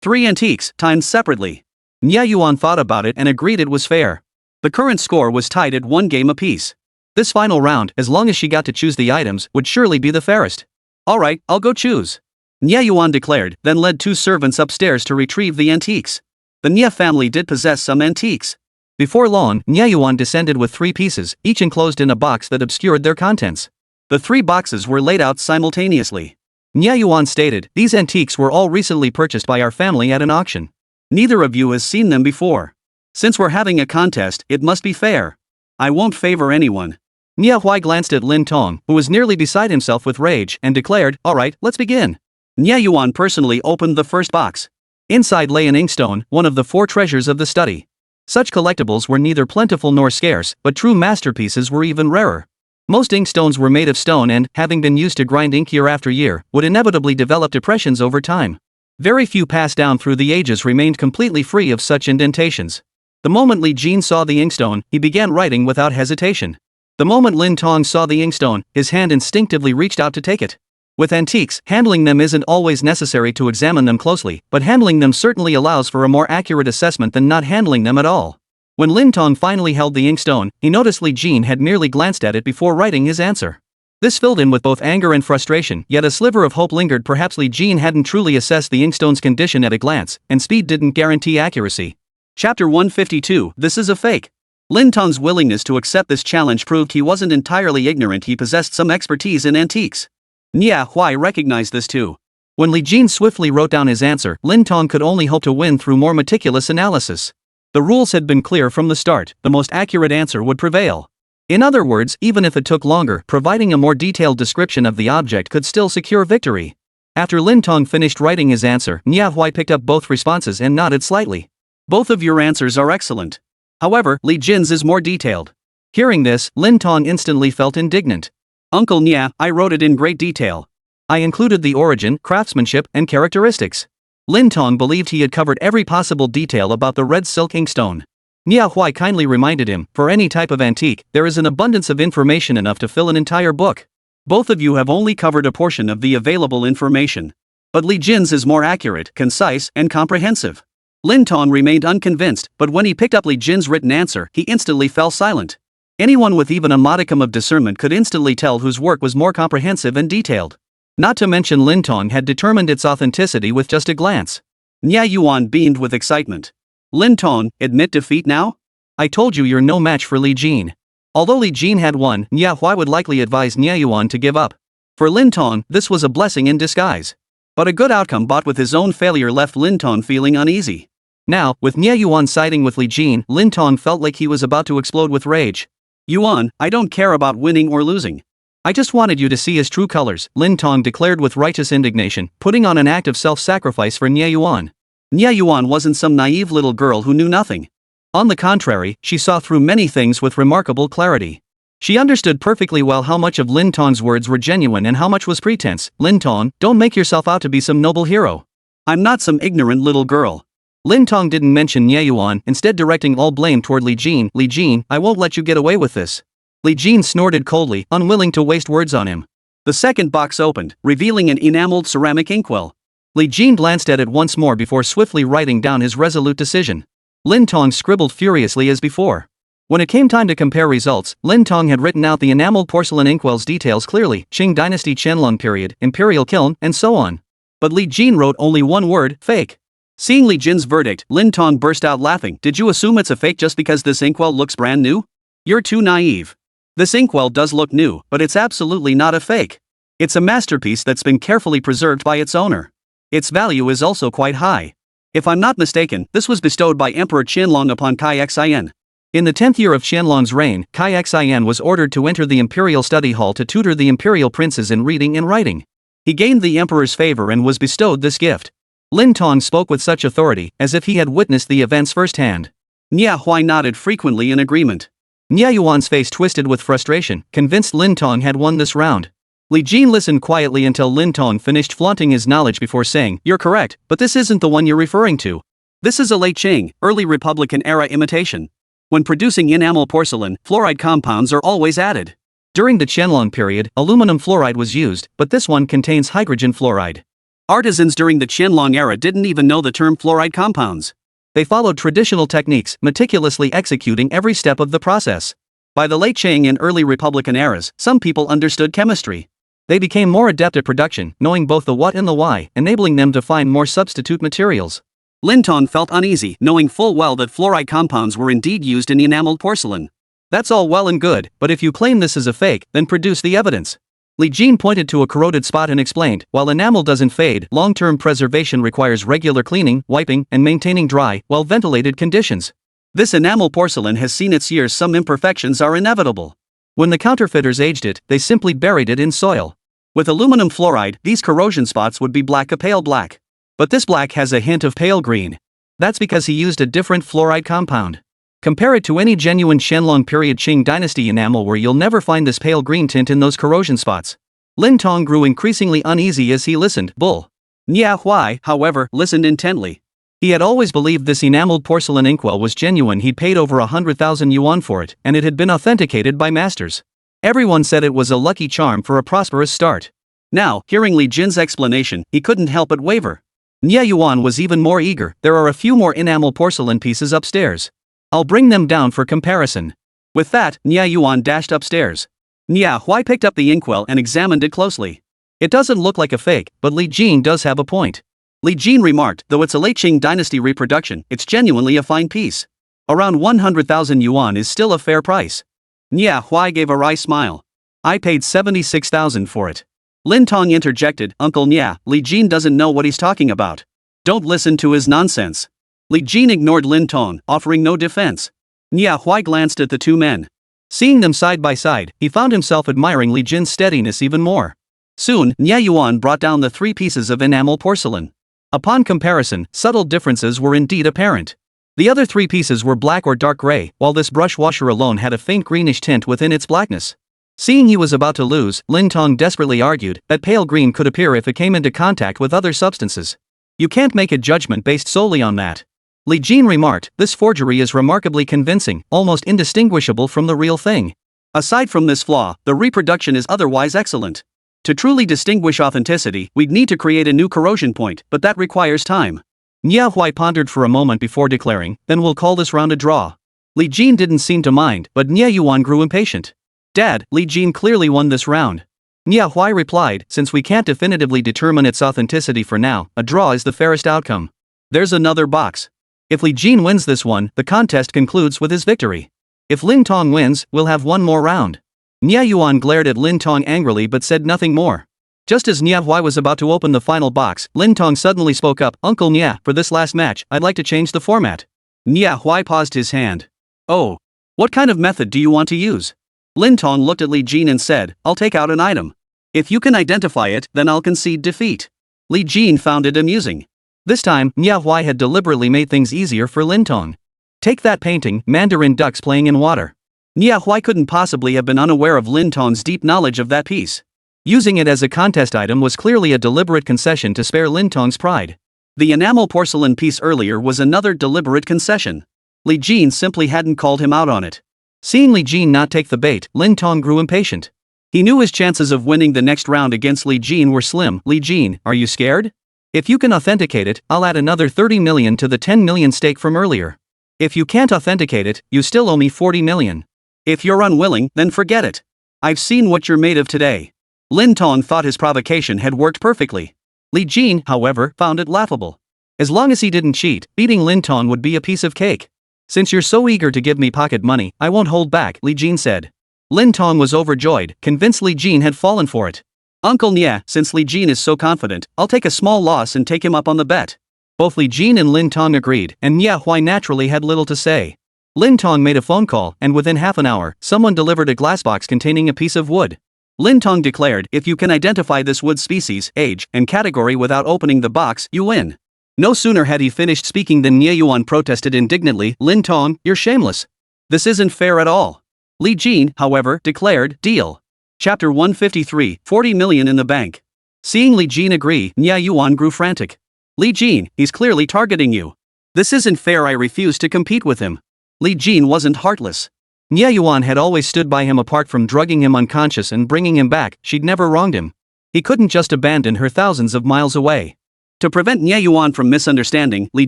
3 antiques, timed separately. Nia Yuan thought about it and agreed it was fair. The current score was tied at 1 game apiece. This final round, as long as she got to choose the items, would surely be the fairest. Alright, I'll go choose. Nia Yuan declared, then led 2 servants upstairs to retrieve the antiques. The Nia family did possess some antiques. Before long, Nyayuan descended with 3 pieces, each enclosed in a box that obscured their contents. The 3 boxes were laid out simultaneously. Nyayuan stated, "These antiques were all recently purchased by our family at an auction. Neither of you has seen them before. Since we're having a contest, it must be fair. I won't favor anyone." Manhwa glanced at Lin Tong, who was nearly beside himself with rage, and declared, "Alright, let's begin." Nyayuan personally opened the first box. Inside lay an inkstone, one of the 4 treasures of the study. Such collectibles were neither plentiful nor scarce, but true masterpieces were even rarer. Most inkstones were made of stone and, having been used to grind ink year after year, would inevitably develop depressions over time. Very few passed down through the ages remained completely free of such indentations. The moment Li Jin saw the inkstone, he began writing without hesitation. The moment Lin Tong saw the inkstone, his hand instinctively reached out to take it. With antiques, handling them isn't always necessary to examine them closely, but handling them certainly allows for a more accurate assessment than not handling them at all. When Lin Tong finally held the inkstone, he noticed Li Jin had merely glanced at it before writing his answer. This filled him with both anger and frustration, yet a sliver of hope lingered. Perhaps Li Jin hadn't truly assessed the inkstone's condition at a glance, and speed didn't guarantee accuracy. Chapter 152, This is a Fake. Lin Tong's willingness to accept this challenge proved he wasn't entirely ignorant. He possessed some expertise in antiques. Manhwa recognized this too. When Li Jin swiftly wrote down his answer, Lin Tong could only hope to win through more meticulous analysis. The rules had been clear from the start: the most accurate answer would prevail. In other words, even if it took longer, providing a more detailed description of the object could still secure victory. After Lin Tong finished writing his answer, Manhwa picked up both responses and nodded slightly. Both of your answers are excellent. However, Li Jin's is more detailed. Hearing this, Lin Tong instantly felt indignant. Uncle Nya, I wrote it in great detail. I included the origin, craftsmanship, and characteristics. Lin Tong believed he had covered every possible detail about the red silk inkstone. Manhwa kindly reminded him, for any type of antique, there is an abundance of information enough to fill an entire book. Both of you have only covered a portion of the available information. But Li Jin's is more accurate, concise, and comprehensive. Lin Tong remained unconvinced, but when he picked up Li Jin's written answer, he instantly fell silent. Anyone with even a modicum of discernment could instantly tell whose work was more comprehensive and detailed. Not to mention Lin Tong had determined its authenticity with just a glance. Nyayuan beamed with excitement. Lin Tong, admit defeat now? I told you you're no match for Li Jin. Although Li Jin had won, Manhwa would likely advise Nyayuan to give up. For Lin Tong, this was a blessing in disguise. But a good outcome bought with his own failure left Lin Tong feeling uneasy. Now, with Nyayuan siding with Li Jin, Lin Tong felt like he was about to explode with rage. Yuan, I don't care about winning or losing. I just wanted you to see his true colors, Lin Tong declared with righteous indignation, putting on an act of self-sacrifice for Nyayuan. Nyayuan wasn't some naive little girl who knew nothing. On the contrary, she saw through many things with remarkable clarity. She understood perfectly well how much of Lin Tong's words were genuine and how much was pretense. Lin Tong, don't make yourself out to be some noble hero. I'm not some ignorant little girl. Lin Tong didn't mention Nyayuan, instead directing all blame toward Li Jin. Li Jin, I won't let you get away with this. Li Jin snorted coldly, unwilling to waste words on him. The second box opened, revealing an enameled ceramic inkwell. Li Jin glanced at it once more before swiftly writing down his resolute decision. Lin Tong scribbled furiously as before. When it came time to compare results, Lin Tong had written out the enameled porcelain inkwell's details clearly: Qing Dynasty Qianlong period, Imperial Kiln, and so on. But Li Jin wrote only one word: fake. Seeing Li Jin's verdict, Lin Tong burst out laughing. Did you assume it's a fake just because this inkwell looks brand new? You're too naive. This inkwell does look new, but it's absolutely not a fake. It's a masterpiece that's been carefully preserved by its owner. Its value is also quite high. If I'm not mistaken, this was bestowed by Emperor Qianlong upon Kai Xian. In the 10th year of Qianlong's reign, Kai Xian was ordered to enter the imperial study hall to tutor the imperial princes in reading and writing. He gained the emperor's favor and was bestowed this gift. Lin Tong spoke with such authority, as if he had witnessed the events firsthand. Manhwa nodded frequently in agreement. Nyayuan's face twisted with frustration, convinced Lin Tong had won this round. Li Jin listened quietly until Lin Tong finished flaunting his knowledge before saying, "You're correct, but this isn't the one you're referring to. This is a late Qing, early Republican era imitation. When producing enamel porcelain, fluoride compounds are always added. During the Qianlong period, aluminum fluoride was used, but this one contains hydrogen fluoride. Artisans during the Qianlong era didn't even know the term fluoride compounds. They followed traditional techniques, meticulously executing every step of the process. By the late Qing and early Republican eras, some people understood chemistry. They became more adept at production, knowing both the what and the why, enabling them to find more substitute materials. Lin Tong felt uneasy, knowing full well that fluoride compounds were indeed used in enameled porcelain. That's all well and good, but if you claim this is a fake, then produce the evidence. Li Jin pointed to a corroded spot and explained, while enamel doesn't fade, long-term preservation requires regular cleaning, wiping, and maintaining dry, well-ventilated conditions. This enamel porcelain has seen its years. Some imperfections are inevitable. When the counterfeiters aged it, they simply buried it in soil. With aluminum fluoride, these corrosion spots would be black, a pale black. But this black has a hint of pale green. That's because he used a different fluoride compound. Compare it to any genuine Qianlong period Qing dynasty enamel where you'll never find this pale green tint in those corrosion spots. Lin Tong grew increasingly uneasy as he listened. Bull. Nia Huai, however, listened intently. He had always believed this enameled porcelain inkwell was genuine. He'd paid over 100,000 yuan for it, and it had been authenticated by masters. Everyone said it was a lucky charm for a prosperous start. Now, hearing Li Jin's explanation, he couldn't help but waver. Nia Yuan was even more eager. There are a few more enamel porcelain pieces upstairs. I'll bring them down for comparison. With that, Nia Yuan dashed upstairs. Nia Huai picked up the inkwell and examined it closely. It doesn't look like a fake, but Li Jin does have a point. Li Jin remarked, though it's a late Qing dynasty reproduction, it's genuinely a fine piece. Around 100,000 yuan is still a fair price. Nia Huai gave a wry smile. I paid 76,000 for it. Lin Tong interjected, Uncle Nia, Li Jin doesn't know what he's talking about. Don't listen to his nonsense. Li Jin ignored Lin Tong, offering no defense. Nia Huai glanced at the two men. Seeing them side by side, he found himself admiring Li Jin's steadiness even more. Soon, Nia Yuan brought down the 3 pieces of enamel porcelain. Upon comparison, subtle differences were indeed apparent. The other 3 pieces were black or dark gray, while this brush washer alone had a faint greenish tint within its blackness. Seeing he was about to lose, Lin Tong desperately argued that pale green could appear if it came into contact with other substances. You can't make a judgment based solely on that. Li Jin remarked, this forgery is remarkably convincing, almost indistinguishable from the real thing. Aside from this flaw, the reproduction is otherwise excellent. To truly distinguish authenticity, we'd need to create a new corrosion point, but that requires time. Nia Huai pondered for a moment before declaring, then we'll call this round a draw. Li Jin didn't seem to mind, but Nia Yuan grew impatient. Dad, Li Jin clearly won this round. Nia Huai replied, since we can't definitively determine its authenticity for now, a draw is the fairest outcome. There's another box. If Li Jin wins this one, the contest concludes with his victory. If Lin Tong wins, we'll have one more round. Nia Yuan glared at Lin Tong angrily but said nothing more. Just as Nia Huai was about to open the final box, Lin Tong suddenly spoke up, Uncle Nia, for this last match, I'd like to change the format. Nia Huai paused his hand. Oh. What kind of method do you want to use? Lin Tong looked at Li Jin and said, I'll take out an item. If you can identify it, then I'll concede defeat. Li Jin found it amusing. This time, Nia Huai had deliberately made things easier for Lin Tong. Take that painting, Mandarin ducks playing in water. Nia Huai couldn't possibly have been unaware of Lin Tong's deep knowledge of that piece. Using it as a contest item was clearly a deliberate concession to spare Lin Tong's pride. The enamel porcelain piece earlier was another deliberate concession. Li Jin simply hadn't called him out on it. Seeing Li Jin not take the bait, Lin Tong grew impatient. He knew his chances of winning the next round against Li Jin were slim. Li Jin, are you scared? If you can authenticate it, I'll add another 30 million to the 10 million stake from earlier. If you can't authenticate it, you still owe me 40 million. If you're unwilling, then forget it. I've seen what you're made of today. Lin Tong thought his provocation had worked perfectly. Li Jin, however, found it laughable. As long as he didn't cheat, beating Lin Tong would be a piece of cake. Since you're so eager to give me pocket money, I won't hold back, Li Jin said. Lin Tong was overjoyed, convinced Li Jin had fallen for it. Uncle Nia, since Li Jin is so confident, I'll take a small loss and take him up on the bet. Both Li Jin and Lin Tong agreed, and Nia Huai naturally had little to say. Lin Tong made a phone call, and within half an hour, someone delivered a glass box containing a piece of wood. Lin Tong declared, if you can identify this wood species, age, and category without opening the box, you win. No sooner had he finished speaking than Nia Yuan protested indignantly, Lin Tong, you're shameless. This isn't fair at all. Li Jin, however, declared, deal. Chapter 153, 40 million in the bank. Seeing Li Jin agree, Nia Yuan grew frantic. Li Jin, he's clearly targeting you. This isn't fair, I refuse to compete with him. Li Jin wasn't heartless. Nia Yuan had always stood by him apart from drugging him unconscious and bringing him back, she'd never wronged him. He couldn't just abandon her thousands of miles away. To prevent Nia Yuan from misunderstanding, Li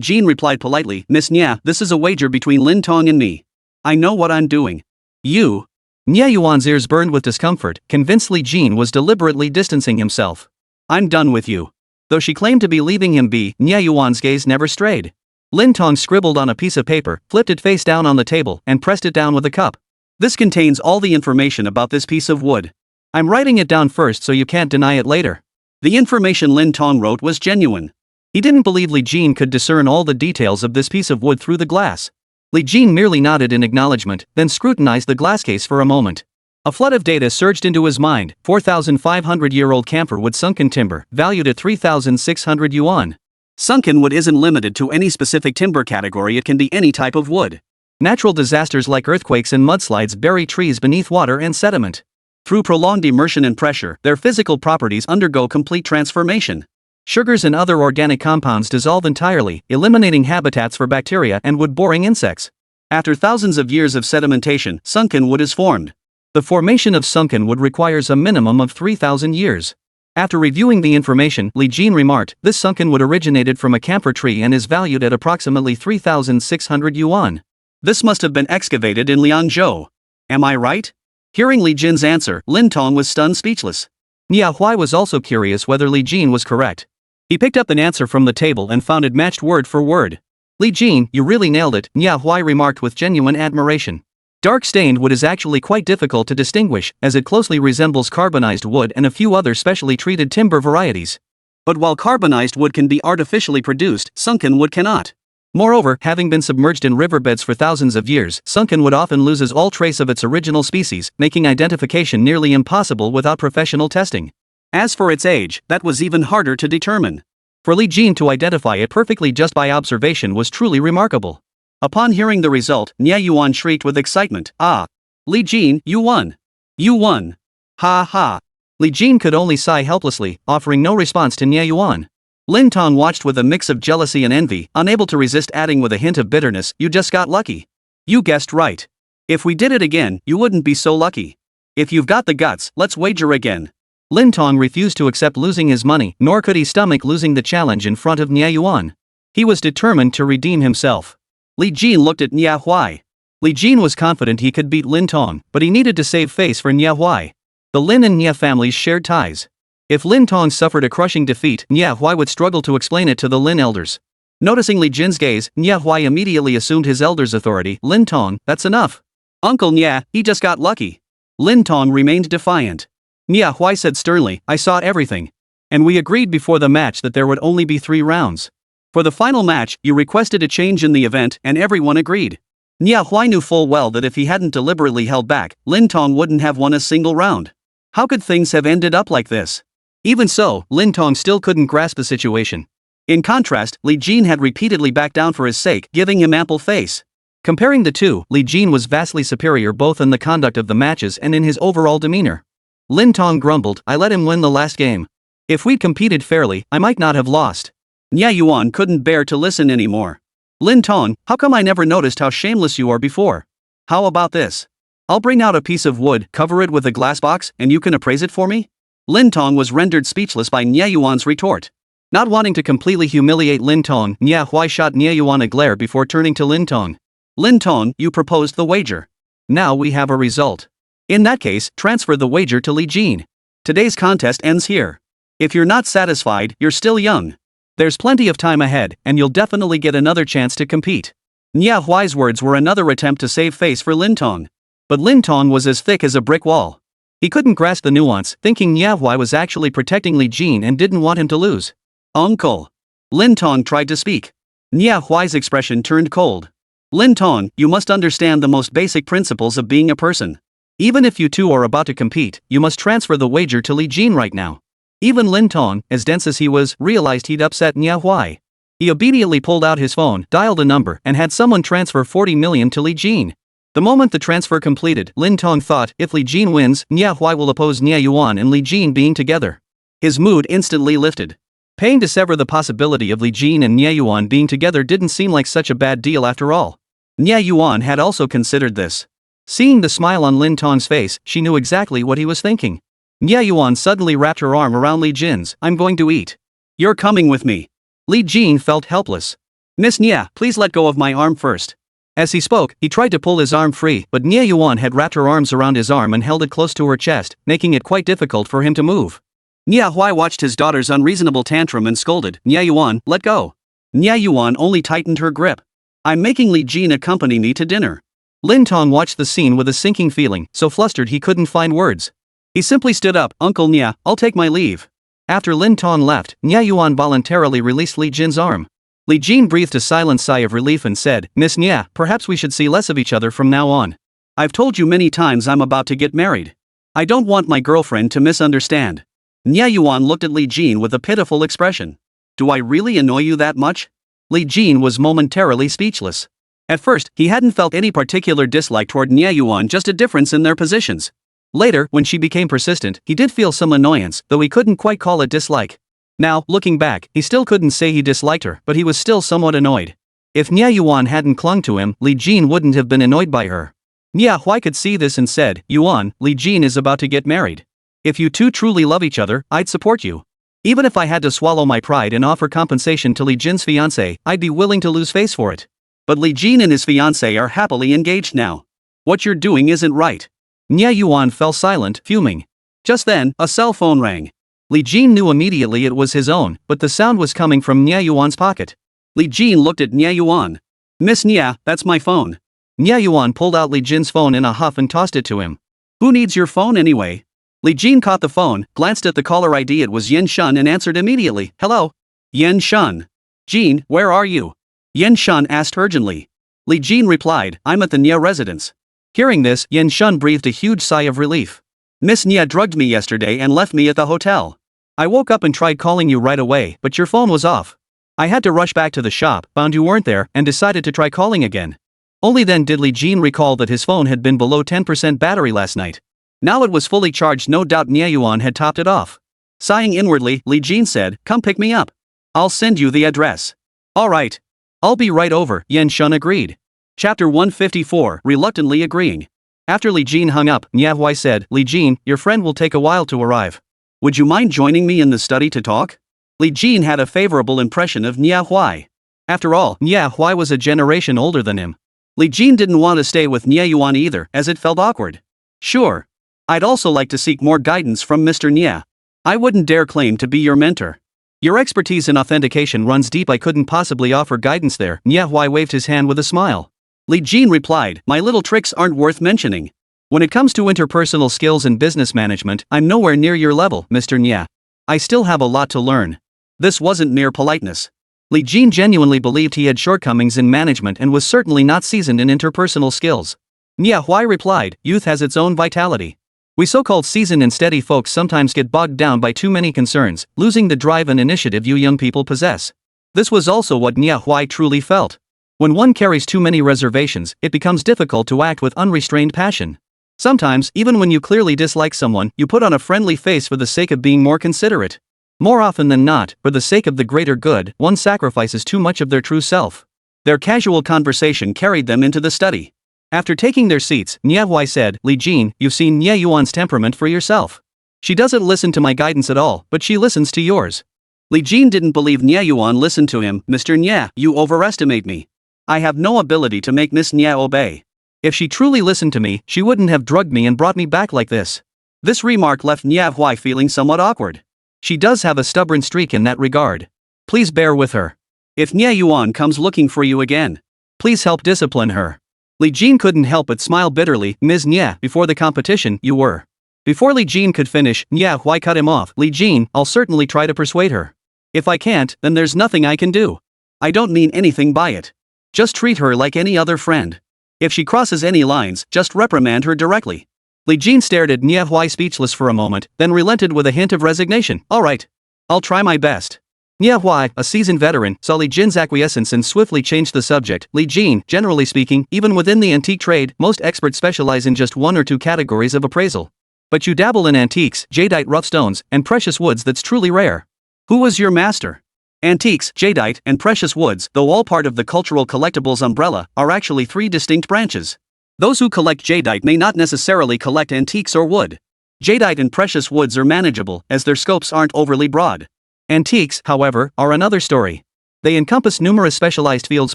Jin replied politely, Miss Nia, this is a wager between Lin Tong and me. I know what I'm doing. You. Nia Yuan's ears burned with discomfort, convinced Li Jin was deliberately distancing himself. I'm done with you. Though she claimed to be leaving him be, Nia Yuan's gaze never strayed. Lin Tong scribbled on a piece of paper, flipped it face down on the table, and pressed it down with a cup. This contains all the information about this piece of wood. I'm writing it down first so you can't deny it later. The information Lin Tong wrote was genuine. He didn't believe Li Jin could discern all the details of this piece of wood through the glass. Li Jin merely nodded in acknowledgement, then scrutinized the glass case for a moment. A flood of data surged into his mind: 4,500-year-old camphor wood, sunken timber, valued at 3,600 yuan. Sunken wood isn't limited to any specific timber category, it can be any type of wood. Natural disasters like earthquakes and mudslides bury trees beneath water and sediment. Through prolonged immersion and pressure, their physical properties undergo complete transformation. Sugars and other organic compounds dissolve entirely, eliminating habitats for bacteria and wood-boring insects. After thousands of years of sedimentation, sunken wood is formed. The formation of sunken wood requires a minimum of 3,000 years. After reviewing the information, Li Jin remarked, this sunken wood originated from a camphor tree and is valued at approximately 3,600 yuan. This must have been excavated in Liangzhou. Am I right? Hearing Li Jin's answer, Lin Tong was stunned speechless. Nia Huai was also curious whether Li Jin was correct. He picked up an answer from the table and found it matched word for word. Li Jin, you really nailed it, Nia Huai remarked with genuine admiration. Dark stained wood is actually quite difficult to distinguish, as it closely resembles carbonized wood and a few other specially treated timber varieties. But while carbonized wood can be artificially produced, sunken wood cannot. Moreover, having been submerged in riverbeds for thousands of years, sunken wood often loses all trace of its original species, making identification nearly impossible without professional testing. As for its age, that was even harder to determine. For Li Jin to identify it perfectly just by observation was truly remarkable. Upon hearing the result, Nia Yuan shrieked with excitement, "Ah! Li Jin, you won! You won! Ha ha!" Li Jin could only sigh helplessly, offering no response to Nia Yuan. Lin Tong watched with a mix of jealousy and envy, unable to resist adding with a hint of bitterness, "You just got lucky. You guessed right. If we did it again, you wouldn't be so lucky. If you've got the guts, let's wager again." Lin Tong refused to accept losing his money, nor could he stomach losing the challenge in front of Nia Yuan. He was determined to redeem himself. Li Jin looked at Nia Huai. Li Jin was confident he could beat Lin Tong, but he needed to save face for Nia Huai. The Lin and Nia families shared ties. If Lin Tong suffered a crushing defeat, Nia Huai would struggle to explain it to the Lin elders. Noticing Li Jin's gaze, Nia Huai immediately assumed his elder's authority. "Lin Tong, that's enough." "Uncle Nia, he just got lucky." Lin Tong remained defiant. Nia Huai said sternly, "I saw everything. And we agreed before the match that there would only be 3 rounds. For the final match, you requested a change in the event, and everyone agreed." Nia Huai knew full well that if he hadn't deliberately held back, Lin Tong wouldn't have won a single round. How could things have ended up like this? Even so, Lin Tong still couldn't grasp the situation. In contrast, Li Jin had repeatedly backed down for his sake, giving him ample face. Comparing the two, Li Jin was vastly superior both in the conduct of the matches and in his overall demeanor. Lin Tong grumbled, "I let him win the last game. If we'd competed fairly, I might not have lost." Nia Yuan couldn't bear to listen anymore. "Lin Tong, how come I never noticed how shameless you are before? How about this? I'll bring out a piece of wood, cover it with a glass box, and you can appraise it for me?" Lin Tong was rendered speechless by Nia Yuan's retort. Not wanting to completely humiliate Lin Tong, Nia Huai shot Nia Yuan a glare before turning to Lin Tong. "Lin Tong, you proposed the wager. Now we have a result. In that case, transfer the wager to Li Jin. Today's contest ends here. If you're not satisfied, you're still young. There's plenty of time ahead, and you'll definitely get another chance to compete." Nia Huai's words were another attempt to save face for Lin Tong. But Lin Tong was as thick as a brick wall. He couldn't grasp the nuance, thinking Nia Huai was actually protecting Li Jin and didn't want him to lose. "Uncle." Lin Tong tried to speak. Nia Huai's expression turned cold. "Lin Tong, you must understand the most basic principles of being a person. Even if you two are about to compete, you must transfer the wager to Li Jin right now." Even Lin Tong, as dense as he was, realized he'd upset Nia Huai. He obediently pulled out his phone, dialed a number, and had someone transfer 40 million to Li Jin. The moment the transfer completed, Lin Tong thought, if Li Jin wins, Nia Huai will oppose Nia Yuan and Li Jin being together. His mood instantly lifted. Paying to sever the possibility of Li Jin and Nia Yuan being together didn't seem like such a bad deal after all. Nia Yuan had also considered this. Seeing the smile on Lin Tong's face, she knew exactly what he was thinking. Nia Yuan suddenly wrapped her arm around Li Jin's. "I'm going to eat. You're coming with me." Li Jin felt helpless. "Miss Nia, please let go of my arm first." As he spoke, he tried to pull his arm free, but Nia Yuan had wrapped her arms around his arm and held it close to her chest, making it quite difficult for him to move. Nia Huai watched his daughter's unreasonable tantrum and scolded, "Nia Yuan, let go. Nya Yuan only tightened her grip. I'm making Li Jin accompany me to dinner. Lin Tong watched the scene with a sinking feeling, so flustered he couldn't find words. He simply stood up. Uncle Nya, I'll take my leave. After Lin Tong left, Nya Yuan voluntarily released Li Jin's arm. Li Jin breathed a silent sigh of relief and said, Miss Nya, perhaps we should see less of each other from now on. I've told you many times I'm about to get married. I don't want my girlfriend to misunderstand. Nya Yuan looked at Li Jin with a pitiful expression. Do I really annoy you that much? Li Jin was momentarily speechless. At first, he hadn't felt any particular dislike toward Nya Yuan, just a difference in their positions. Later, when she became persistent, he did feel some annoyance, though he couldn't quite call it dislike. Now, looking back, he still couldn't say he disliked her, but he was still somewhat annoyed. If Nya Yuan hadn't clung to him, Li Jin wouldn't have been annoyed by her. Nya Hui could see this and said, Yuan, Li Jin is about to get married. If you two truly love each other, I'd support you. Even if I had to swallow my pride and offer compensation to Li Jin's fiancé, I'd be willing to lose face for it. But Li Jin and his fiancé are happily engaged now. What you're doing isn't right. Nya Yuan fell silent, fuming. Just then, a cell phone rang. Li Jin knew immediately it was his own, but the sound was coming from Nya Yuan's pocket. Li Jin looked at Nya Yuan. Miss Nya, that's my phone. Nya Yuan pulled out Li Jin's phone in a huff and tossed it to him. Who needs your phone anyway? Li Jin caught the phone, glanced at the caller ID. It was Yen Shun and answered immediately. Hello? Yen Shun. Jin, where are you? Yen Shun asked urgently. Li Jin replied, I'm at the Nya residence. Hearing this, Yen Shun breathed a huge sigh of relief. Miss Nya drugged me yesterday and left me at the hotel. I woke up and tried calling you right away, but your phone was off. I had to rush back to the shop, found you weren't there, and decided to try calling again. Only then did Li Jin recall that his phone had been below 10% battery last night. Now it was fully charged. No doubt Nya Yuan had topped it off. Sighing inwardly, Li Jin said, come pick me up. I'll send you the address. All right. I'll be right over, Yen Shun agreed. Chapter 154, reluctantly agreeing. After Li Jin hung up, Nya Hui said, Li Jin, your friend will take a while to arrive. Would you mind joining me in the study to talk? Li Jin had a favorable impression of Nya Hui. After all, Nya Hui was a generation older than him. Li Jin didn't want to stay with Nya Yuan either, as it felt awkward. Sure. I'd also like to seek more guidance from Mr. Nya. I wouldn't dare claim to be your mentor. Your expertise in authentication runs deep. I couldn't possibly offer guidance there. Nya Hui waved his hand with a smile. Li Jin replied, my little tricks aren't worth mentioning. When it comes to interpersonal skills and business management, I'm nowhere near your level, Mr. Nya. I still have a lot to learn. This wasn't mere politeness. Li Jin genuinely believed he had shortcomings in management and was certainly not seasoned in interpersonal skills. Nya Hui replied, youth has its own vitality. We so-called seasoned and steady folks sometimes get bogged down by too many concerns, losing the drive and initiative you young people possess. This was also what Nya Hui truly felt. When one carries too many reservations, it becomes difficult to act with unrestrained passion. Sometimes, even when you clearly dislike someone, you put on a friendly face for the sake of being more considerate. More often than not, for the sake of the greater good, one sacrifices too much of their true self. Their casual conversation carried them into the study. After taking their seats, Nya Hui said, Li Jin, you've seen Nya Yuan's temperament for yourself. She doesn't listen to my guidance at all, but she listens to yours. Li Jin didn't believe Nya Yuan listened to him. Mr. Nya, you overestimate me. I have no ability to make Miss Nya obey. If she truly listened to me, she wouldn't have drugged me and brought me back like this. This remark left Nya Hui feeling somewhat awkward. She does have a stubborn streak in that regard. Please bear with her. If Nya Yuan comes looking for you again, please help discipline her. Li Jin couldn't help but smile bitterly. Ms. Nya, before the competition, you were. Before Li Jin could finish, Nya Hui cut him off. Li Jin, I'll certainly try to persuade her. If I can't, then there's nothing I can do. I don't mean anything by it. Just treat her like any other friend. If she crosses any lines, just reprimand her directly. Li Jin stared at Nya Hui speechless for a moment, then relented with a hint of resignation. All right. I'll try my best. Nya Hui, a seasoned veteran, saw Li Jin's acquiescence and swiftly changed the subject. Li Jin, generally speaking, even within the antique trade, most experts specialize in just one or two categories of appraisal. But you dabble in antiques, jadeite rough stones, and precious woods that's truly rare. Who was your master? Antiques, jadeite, and precious woods, though all part of the cultural collectibles umbrella, are actually three distinct branches. Those who collect jadeite may not necessarily collect antiques or wood. Jadeite and precious woods are manageable, as their scopes aren't overly broad. Antiques, however, are another story. They encompass numerous specialized fields: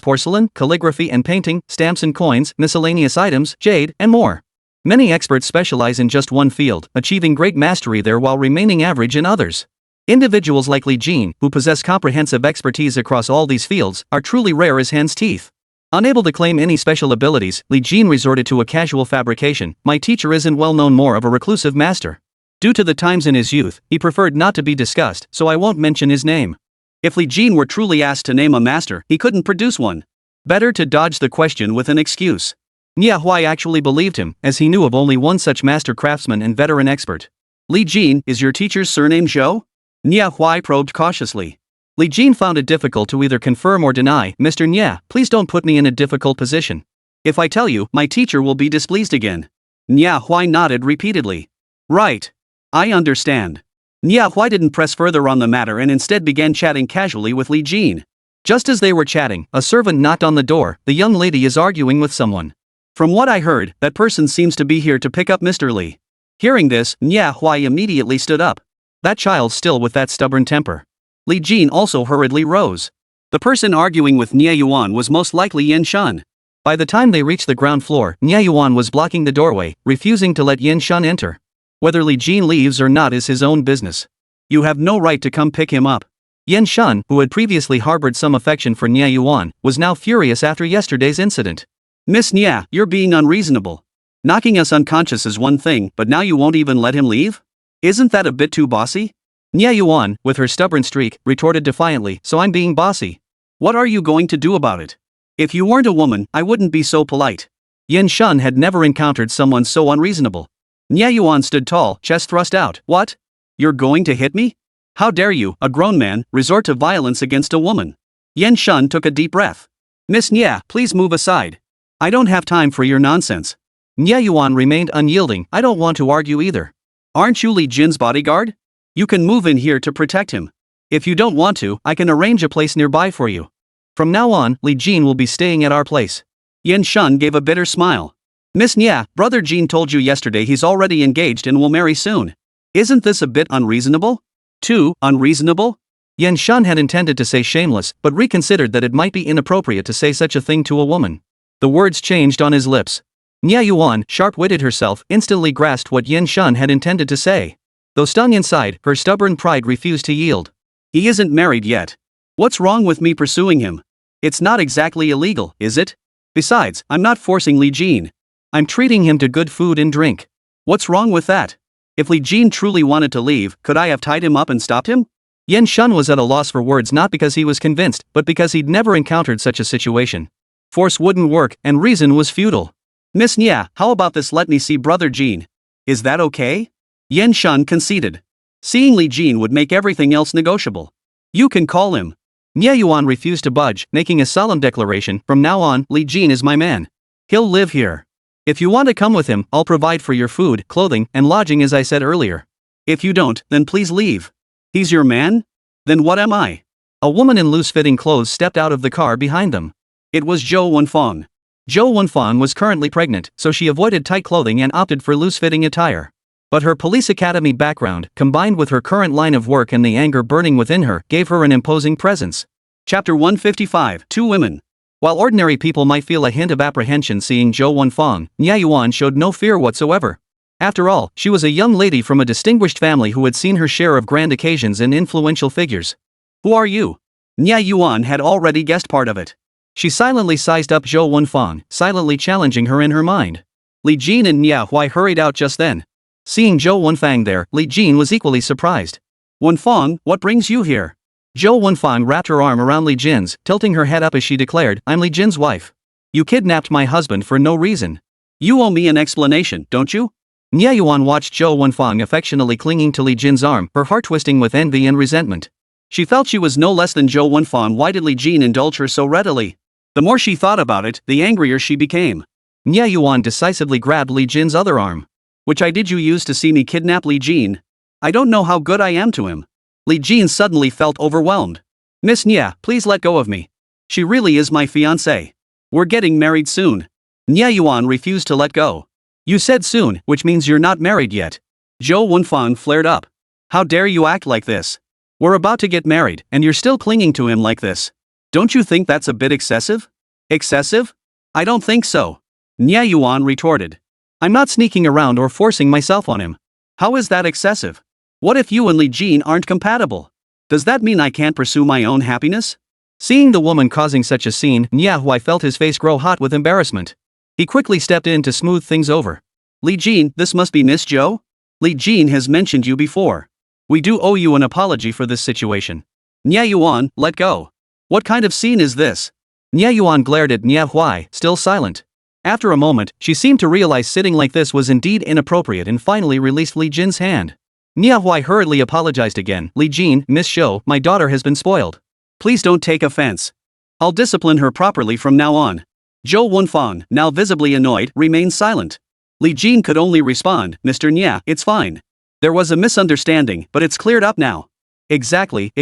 porcelain, calligraphy and painting, stamps and coins, miscellaneous items, jade, and more. Many experts specialize in just one field, achieving great mastery there while remaining average in others. Individuals like Li Jin, who possess comprehensive expertise across all these fields, are truly rare as hen's teeth. Unable to claim any special abilities, Li Jin resorted to a casual fabrication. My teacher isn't well known, more of a reclusive master. Due to the times in his youth, he preferred not to be discussed, so I won't mention his name. If Li Jin were truly asked to name a master, he couldn't produce one. Better to dodge the question with an excuse. Manhwa actually believed him, as he knew of only one such master craftsman and veteran expert. Li Jin, is your teacher's surname Zhou? Manhwa probed cautiously. Li Jin found it difficult to either confirm or deny. Mr. Nya, please don't put me in a difficult position. If I tell you, my teacher will be displeased again. Manhwa nodded repeatedly. Right. I understand. Manhwa didn't press further on the matter and instead began chatting casually with Li Jin. Just as they were chatting, a servant knocked on the door. The young lady is arguing with someone. From what I heard, that person seems to be here to pick up Mr. Li. Hearing this, Manhwa immediately stood up. That child still with that stubborn temper. Li Jin also hurriedly rose. The person arguing with Nia Yuan was most likely Yin Shun. By the time they reached the ground floor, Nia Yuan was blocking the doorway, refusing to let Yin Shun enter. Whether Li Jin leaves or not is his own business. You have no right to come pick him up. Yin Shun, who had previously harbored some affection for Nia Yuan, was now furious after yesterday's incident. Miss Nia, you're being unreasonable. Knocking us unconscious is one thing, but now you won't even let him leave? Isn't that a bit too bossy? Nia Yuan, with her stubborn streak, retorted defiantly, so I'm being bossy. What are you going to do about it? If you weren't a woman, I wouldn't be so polite. Yin Shun had never encountered someone so unreasonable. Nia Yuan stood tall, chest thrust out. What? You're going to hit me? How dare you, a grown man, resort to violence against a woman? Yin Shun took a deep breath. Miss Nia, please move aside. I don't have time for your nonsense. Nia Yuan remained unyielding. I don't want to argue either. Aren't you Li Jin's bodyguard? You can move in here to protect him. If you don't want to, I can arrange a place nearby for you. From now on, Li Jin will be staying at our place. Yin Shun gave a bitter smile. Miss Nia, Brother Jin told you yesterday he's already engaged and will marry soon. Isn't this a bit unreasonable? Too unreasonable? Yin Shun had intended to say shameless, but reconsidered that it might be inappropriate to say such a thing to a woman. The words changed on his lips. Nia Yuan, sharp-witted herself, instantly grasped what Yin Shun had intended to say. Though stung inside, her stubborn pride refused to yield. He isn't married yet. What's wrong with me pursuing him? It's not exactly illegal, is it? Besides, I'm not forcing Li Jin. I'm treating him to good food and drink. What's wrong with that? If Li Jin truly wanted to leave, could I have tied him up and stopped him? Yin Shun was at a loss for words, not because he was convinced, but because he'd never encountered such a situation. Force wouldn't work, and reason was futile. Miss Nia, how about this? Let me see Brother Jin. Is that okay? Yin Shun conceded. Seeing Li Jin would make everything else negotiable. You can call him. Nia Yuan refused to budge, making a solemn declaration. From now on, Li Jin is my man. He'll live here. If you want to come with him, I'll provide for your food, clothing, and lodging as I said earlier. If you don't, then please leave. He's your man? Then what am I? A woman in loose-fitting clothes stepped out of the car behind them. It was Zhou Wenfang. Zhou Wenfang was currently pregnant, so she avoided tight clothing and opted for loose-fitting attire. But her police academy background, combined with her current line of work and the anger burning within her, gave her an imposing presence. Chapter 155, Two Women. While ordinary people might feel a hint of apprehension seeing Zhou Wenfang, Nia Yuan showed no fear whatsoever. After all, she was a young lady from a distinguished family who had seen her share of grand occasions and influential figures. Who are you? Nia Yuan had already guessed part of it. She silently sized up Zhou Wenfang, silently challenging her in her mind. Li Jin and Manhwa hurried out just then. Seeing Zhou Wenfang there, Li Jin was equally surprised. Wenfang, what brings you here? Zhou Wenfang wrapped her arm around Li Jin's, tilting her head up as she declared, I'm Li Jin's wife. You kidnapped my husband for no reason. You owe me an explanation, don't you? Nia Yuan watched Zhou Wenfang affectionately clinging to Li Jin's arm, her heart twisting with envy and resentment. She felt she was no less than Zhou Wenfang. Why did Li Jin indulge her so readily? The more she thought about it, the angrier she became. Nia Yuan decisively grabbed Li Jin's other arm. Which eye did you use to see me kidnap Li Jin? I don't know how good I am to him. Li Jin suddenly felt overwhelmed. Miss Nia, please let go of me. She really is my fiancée. We're getting married soon. Nia Yuan refused to let go. You said soon, which means you're not married yet. Zhou Wenfang flared up. How dare you act like this? We're about to get married, and you're still clinging to him like this. Don't you think that's a bit excessive? Excessive? I don't think so. Nia Yuan retorted. I'm not sneaking around or forcing myself on him. How is that excessive? What if you and Li Jin aren't compatible? Does that mean I can't pursue my own happiness? Seeing the woman causing such a scene, Manhwa felt his face grow hot with embarrassment. He quickly stepped in to smooth things over. Li Jin, this must be Miss Zhou? Li Jin has mentioned you before. We do owe you an apology for this situation. Nya Yuan, let go. What kind of scene is this? Nya Yuan glared at Manhwa, still silent. After a moment, she seemed to realize sitting like this was indeed inappropriate and finally released Li Jin's hand. Manhwa hurriedly apologized again. Li Jin, Miss Zhou, my daughter has been spoiled. Please don't take offense. I'll discipline her properly from now on. Zhou Wenfang, now visibly annoyed, remained silent. Li Jin could only respond, Mr. Nya, it's fine. There was a misunderstanding, but it's cleared up now. Exactly.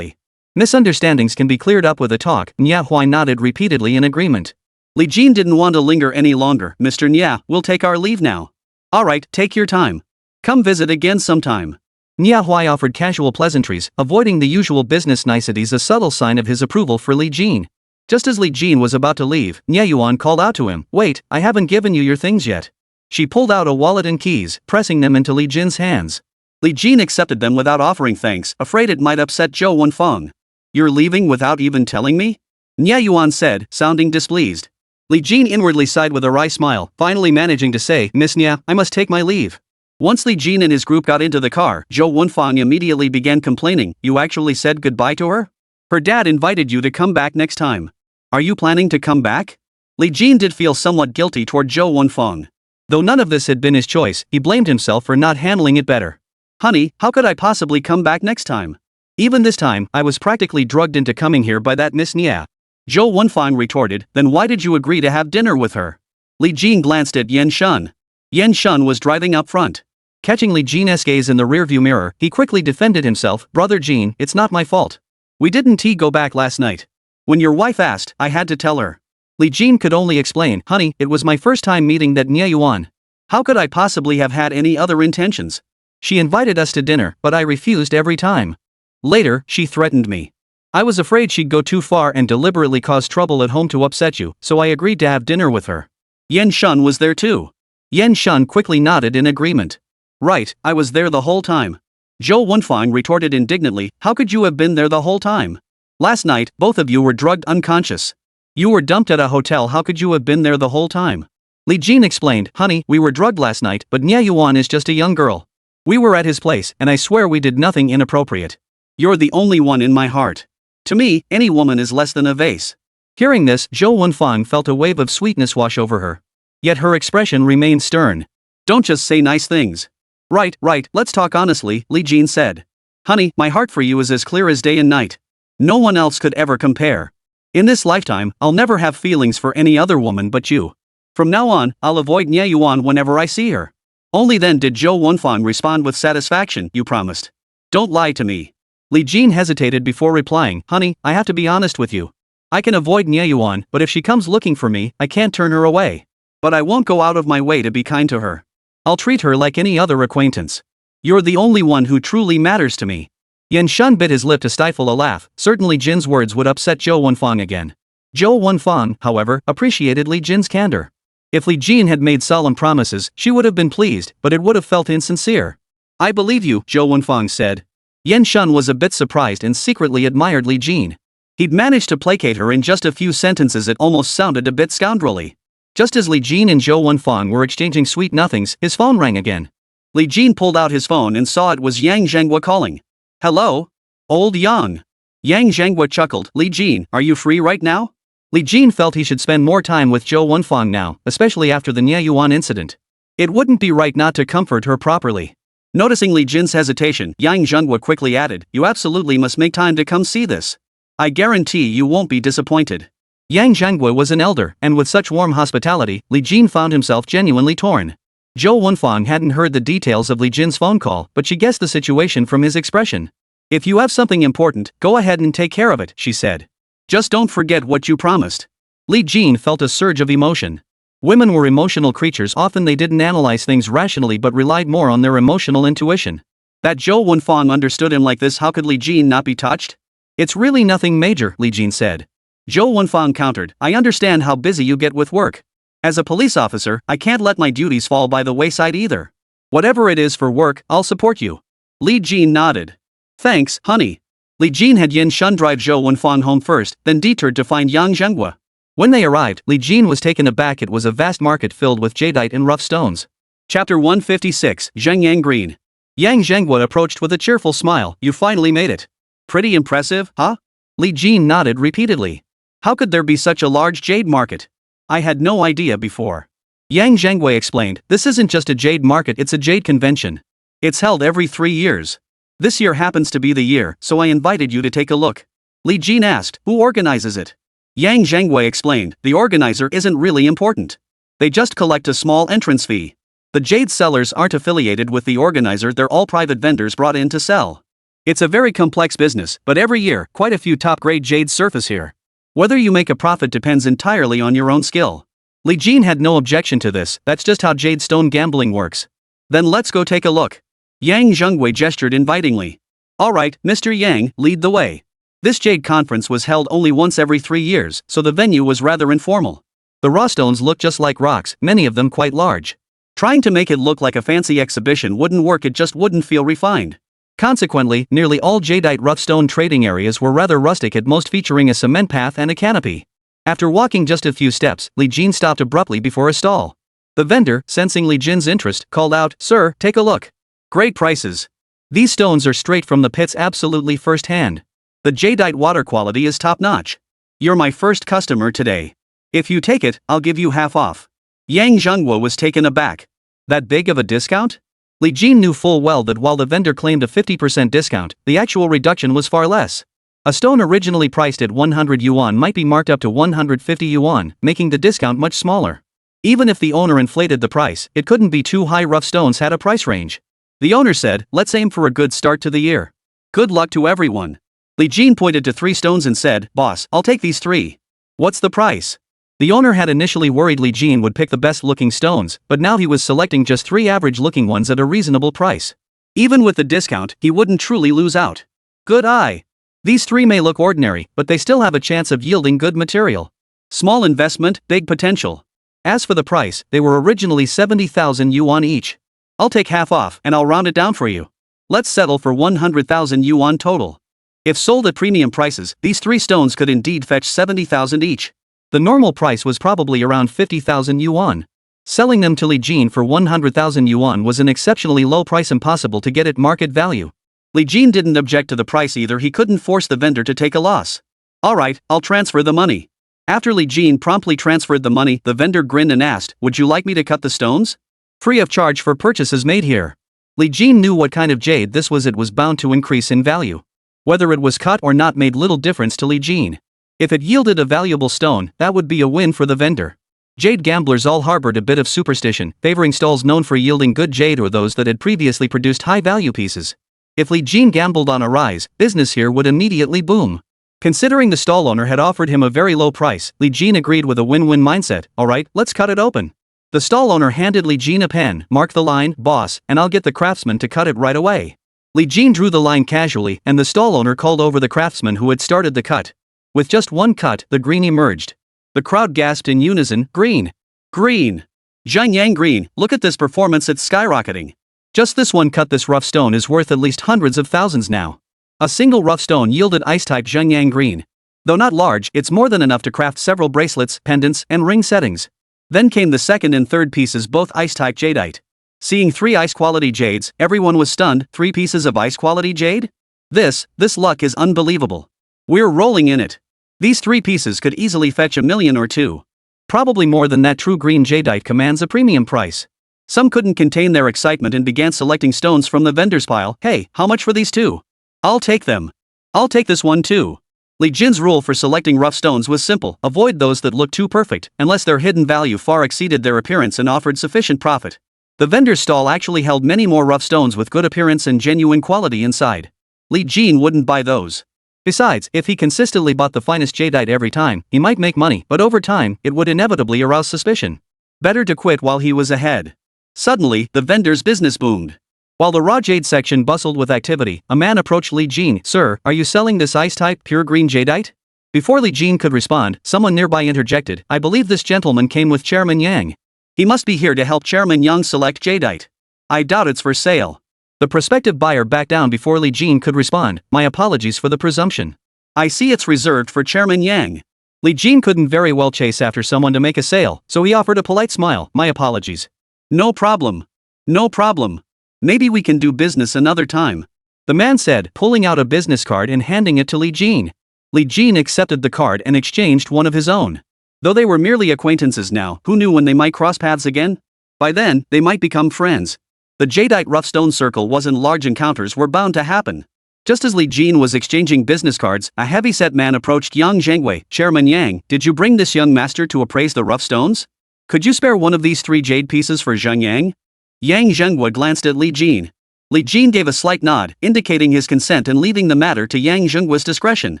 Misunderstandings can be cleared up with a talk. Manhwa nodded repeatedly in agreement. Li Jin didn't want to linger any longer. Mr. Nya, we'll take our leave now. Alright, take your time. Come visit again sometime. Manhwa offered casual pleasantries, avoiding the usual business niceties, a subtle sign of his approval for Li Jin. Just as Li Jin was about to leave, Nya Yuan called out to him, wait, I haven't given you your things yet. She pulled out a wallet and keys, pressing them into Li Jin's hands. Li Jin accepted them without offering thanks, afraid it might upset Zhou Wenfang. You're leaving without even telling me? Nya Yuan said, sounding displeased. Li Jin inwardly sighed with a wry smile, finally managing to say, Miss Nya, I must take my leave. Once Li Jin and his group got into the car, Zhou Wenfang immediately began complaining, you actually said goodbye to her? Her dad invited you to come back next time. Are you planning to come back? Li Jin did feel somewhat guilty toward Zhou Wenfang. Though none of this had been his choice, he blamed himself for not handling it better. Honey, how could I possibly come back next time? Even this time, I was practically drugged into coming here by that Miss Nya. Zhou Wenfang retorted, then why did you agree to have dinner with her? Li Jin glanced at Yan Shun. Yan Shun was driving up front. Catching Li Jin's gaze in the rearview mirror, he quickly defended himself, Brother Jin, it's not my fault. We didn't go back last night. When your wife asked, I had to tell her. Li Jin could only explain, honey, it was my first time meeting that Nya Yuan. How could I possibly have had any other intentions? She invited us to dinner, but I refused every time. Later, she threatened me. I was afraid she'd go too far and deliberately cause trouble at home to upset you, so I agreed to have dinner with her. Yan Shun was there too. Yan Shun quickly nodded in agreement. Right, I was there the whole time. Zhou Wenfang retorted indignantly, how could you have been there the whole time? Last night, both of you were drugged unconscious. You were dumped at a hotel, how could you have been there the whole time? Li Jin explained, honey, we were drugged last night, but Nya Yuan is just a young girl. We were at his place, and I swear we did nothing inappropriate. You're the only one in my heart. To me, any woman is less than a vase. Hearing this, Zhou Wenfang felt a wave of sweetness wash over her. Yet her expression remained stern. Don't just say nice things. Right, let's talk honestly, Li Jin said. Honey, my heart for you is as clear as day and night. No one else could ever compare. In this lifetime, I'll never have feelings for any other woman but you. From now on, I'll avoid Nya Yuan whenever I see her. Only then did Zhou Wenfang respond with satisfaction, you promised. Don't lie to me. Li Jin hesitated before replying, honey, I have to be honest with you. I can avoid Nya Yuan, but if she comes looking for me, I can't turn her away. But I won't go out of my way to be kind to her. I'll treat her like any other acquaintance. You're the only one who truly matters to me. Yan Shun bit his lip to stifle a laugh, certainly Jin's words would upset Zhou Wenfang again. Zhou Wenfang, however, appreciated Li Jin's candor. If Li Jin had made solemn promises, she would have been pleased, but it would have felt insincere. I believe you, Zhou Wenfang said. Yan Shun was a bit surprised and secretly admired Li Jin. He'd managed to placate her in just a few sentences, it almost sounded a bit scoundrelly. Just as Li Jin and Zhou Wenfang were exchanging sweet nothings, his phone rang again. Li Jin pulled out his phone and saw it was Yang Zhenghua calling. Hello? Old Yang. Yang Zhenghua chuckled, Li Jin, are you free right now? Li Jin felt he should spend more time with Zhou Wenfang now, especially after the Nya Yuan incident. It wouldn't be right not to comfort her properly. Noticing Li Jin's hesitation, Yang Zhenghua quickly added, you absolutely must make time to come see this. I guarantee you won't be disappointed. Yang Zhenghua was an elder, and with such warm hospitality, Li Jin found himself genuinely torn. Zhou Wenfang hadn't heard the details of Li Jin's phone call, but she guessed the situation from his expression. If you have something important, go ahead and take care of it, she said. Just don't forget what you promised. Li Jin felt a surge of emotion. Women were emotional creatures, often they didn't analyze things rationally but relied more on their emotional intuition. That Zhou Wenfang understood him like this, how could Li Jin not be touched? It's really nothing major, Li Jin said. Zhou Wenfang countered, I understand how busy you get with work. As a police officer, I can't let my duties fall by the wayside either. Whatever it is for work, I'll support you. Li Jin nodded. Thanks, honey. Li Jin had Yin Shun drive Zhou Wenfang home first, then detoured to find Yang Zhenghua. When they arrived, Li Jin was taken aback. It was a vast market filled with jadeite and rough stones. Chapter 156, Zheng Yang Green. Yang Zhenghua approached with a cheerful smile. You finally made it. Pretty impressive, huh? Li Jin nodded repeatedly. How could there be such a large jade market? I had no idea before. Yang Zhenghua explained, this isn't just a jade market, it's a jade convention. It's held every 3 years. This year happens to be the year, so I invited you to take a look. Li Jin asked, who organizes it? Yang Zhenghua explained, the organizer isn't really important. They just collect a small entrance fee. The jade sellers aren't affiliated with the organizer, they're all private vendors brought in to sell. It's a very complex business, but every year, quite a few top-grade jades surface here. Whether you make a profit depends entirely on your own skill. Li Jin had no objection to this, that's just how jade stone gambling works. Then let's go take a look. Yang Zhenghua gestured invitingly. Alright, Mr. Yang, lead the way. This jade conference was held only once every 3 years, so the venue was rather informal. The raw stones looked just like rocks, many of them quite large. Trying to make it look like a fancy exhibition wouldn't work, it just wouldn't feel refined. Consequently, nearly all jadeite rough stone trading areas were rather rustic, at most featuring a cement path and a canopy. After walking just a few steps, Li Jin stopped abruptly before a stall. The vendor, sensing Li Jin's interest, called out, Sir, take a look. Great prices. These stones are straight from the pits, absolutely first-hand. The jadeite water quality is top-notch. You're my first customer today. If you take it, I'll give you half off. Yang Zhenghua was taken aback. That big of a discount? Li Jin knew full well that while the vendor claimed a 50% discount, the actual reduction was far less. A stone originally priced at 100 yuan might be marked up to 150 yuan, making the discount much smaller. Even if the owner inflated the price, it couldn't be too high. Rough stones had a price range. The owner said, let's aim for a good start to the year. Good luck to everyone. Li Jin pointed to 3 stones and said, Boss, I'll take these 3. What's the price? The owner had initially worried Li Jin would pick the best-looking stones, but now he was selecting just 3 average-looking ones at a reasonable price. Even with the discount, he wouldn't truly lose out. Good eye. These 3 may look ordinary, but they still have a chance of yielding good material. Small investment, big potential. As for the price, they were originally 70,000 yuan each. I'll take half off, and I'll round it down for you. Let's settle for 100,000 yuan total. If sold at premium prices, these 3 stones could indeed fetch 70,000 each. The normal price was probably around 50,000 yuan. Selling them to Li Jin for 100,000 yuan was an exceptionally low price, impossible to get at market value. Li Jin didn't object to the price either, he couldn't force the vendor to take a loss. Alright, I'll transfer the money. After Li Jin promptly transferred the money, the vendor grinned and asked, would you like me to cut the stones? Free of charge for purchases made here. Li Jin knew what kind of jade this was, it was bound to increase in value. Whether it was cut or not made little difference to Li Jin. If it yielded a valuable stone, that would be a win for the vendor. Jade gamblers all harbored a bit of superstition, favoring stalls known for yielding good jade or those that had previously produced high-value pieces. If Li Jin gambled on a rise, business here would immediately boom. Considering the stall owner had offered him a very low price, Li Jin agreed with a win-win mindset. Alright, let's cut it open. The stall owner handed Li Jin a pen, mark the line, boss, and I'll get the craftsman to cut it right away. Li Jin drew the line casually, and the stall owner called over the craftsman who had started the cut. With just one cut, the green emerged. The crowd gasped in unison, green. Green. Zheng Yang Green, look at this performance, it's skyrocketing. Just this one cut, this rough stone is worth at least hundreds of thousands now. A single rough stone yielded ice-type Zheng Yang Green. Though not large, it's more than enough to craft several bracelets, pendants, and ring settings. Then came the second and third pieces, both ice-type jadeite. Seeing 3 ice-quality jades, everyone was stunned. 3 pieces of ice-quality jade? This luck is unbelievable. We're rolling in it. These 3 pieces could easily fetch $1 million or 2. Probably more than that. True green jadeite commands a premium price. Some couldn't contain their excitement and began selecting stones from the vendor's pile. Hey, how much for these 2? I'll take them. I'll take this one too. Li Jin's rule for selecting rough stones was simple: avoid those that looked too perfect, unless their hidden value far exceeded their appearance and offered sufficient profit. The vendor's stall actually held many more rough stones with good appearance and genuine quality inside. Li Jin wouldn't buy those. Besides, if he consistently bought the finest jadeite every time, he might make money, but over time, it would inevitably arouse suspicion. Better to quit while he was ahead. Suddenly, the vendor's business boomed. While the raw jade section bustled with activity, a man approached Li Jin. Sir, are you selling this ice-type, pure green jadeite? Before Li Jin could respond, someone nearby interjected. I believe this gentleman came with Chairman Yang. He must be here to help Chairman Yang select jadeite. I doubt it's for sale. The prospective buyer backed down before Li Jin could respond. My apologies for the presumption. I see it's reserved for Chairman Yang. Li Jin couldn't very well chase after someone to make a sale, so he offered a polite smile. My apologies. No problem. No problem. Maybe we can do business another time. The man said, pulling out a business card and handing it to Li Jin. Li Jin accepted the card and exchanged one of his own. Though they were merely acquaintances now, who knew when they might cross paths again? By then, they might become friends. The jadeite rough stone circle wasn't large, encounters were bound to happen. Just as Li Jin was exchanging business cards, a heavy-set man approached Yang Zhengwei. Chairman Yang, did you bring this young master to appraise the rough stones? Could you spare one of these 3 jade pieces for Zheng Yang? Yang Zhengwei glanced at Li Jin. Li Jin gave a slight nod, indicating his consent and leaving the matter to Yang Zhengwei's discretion.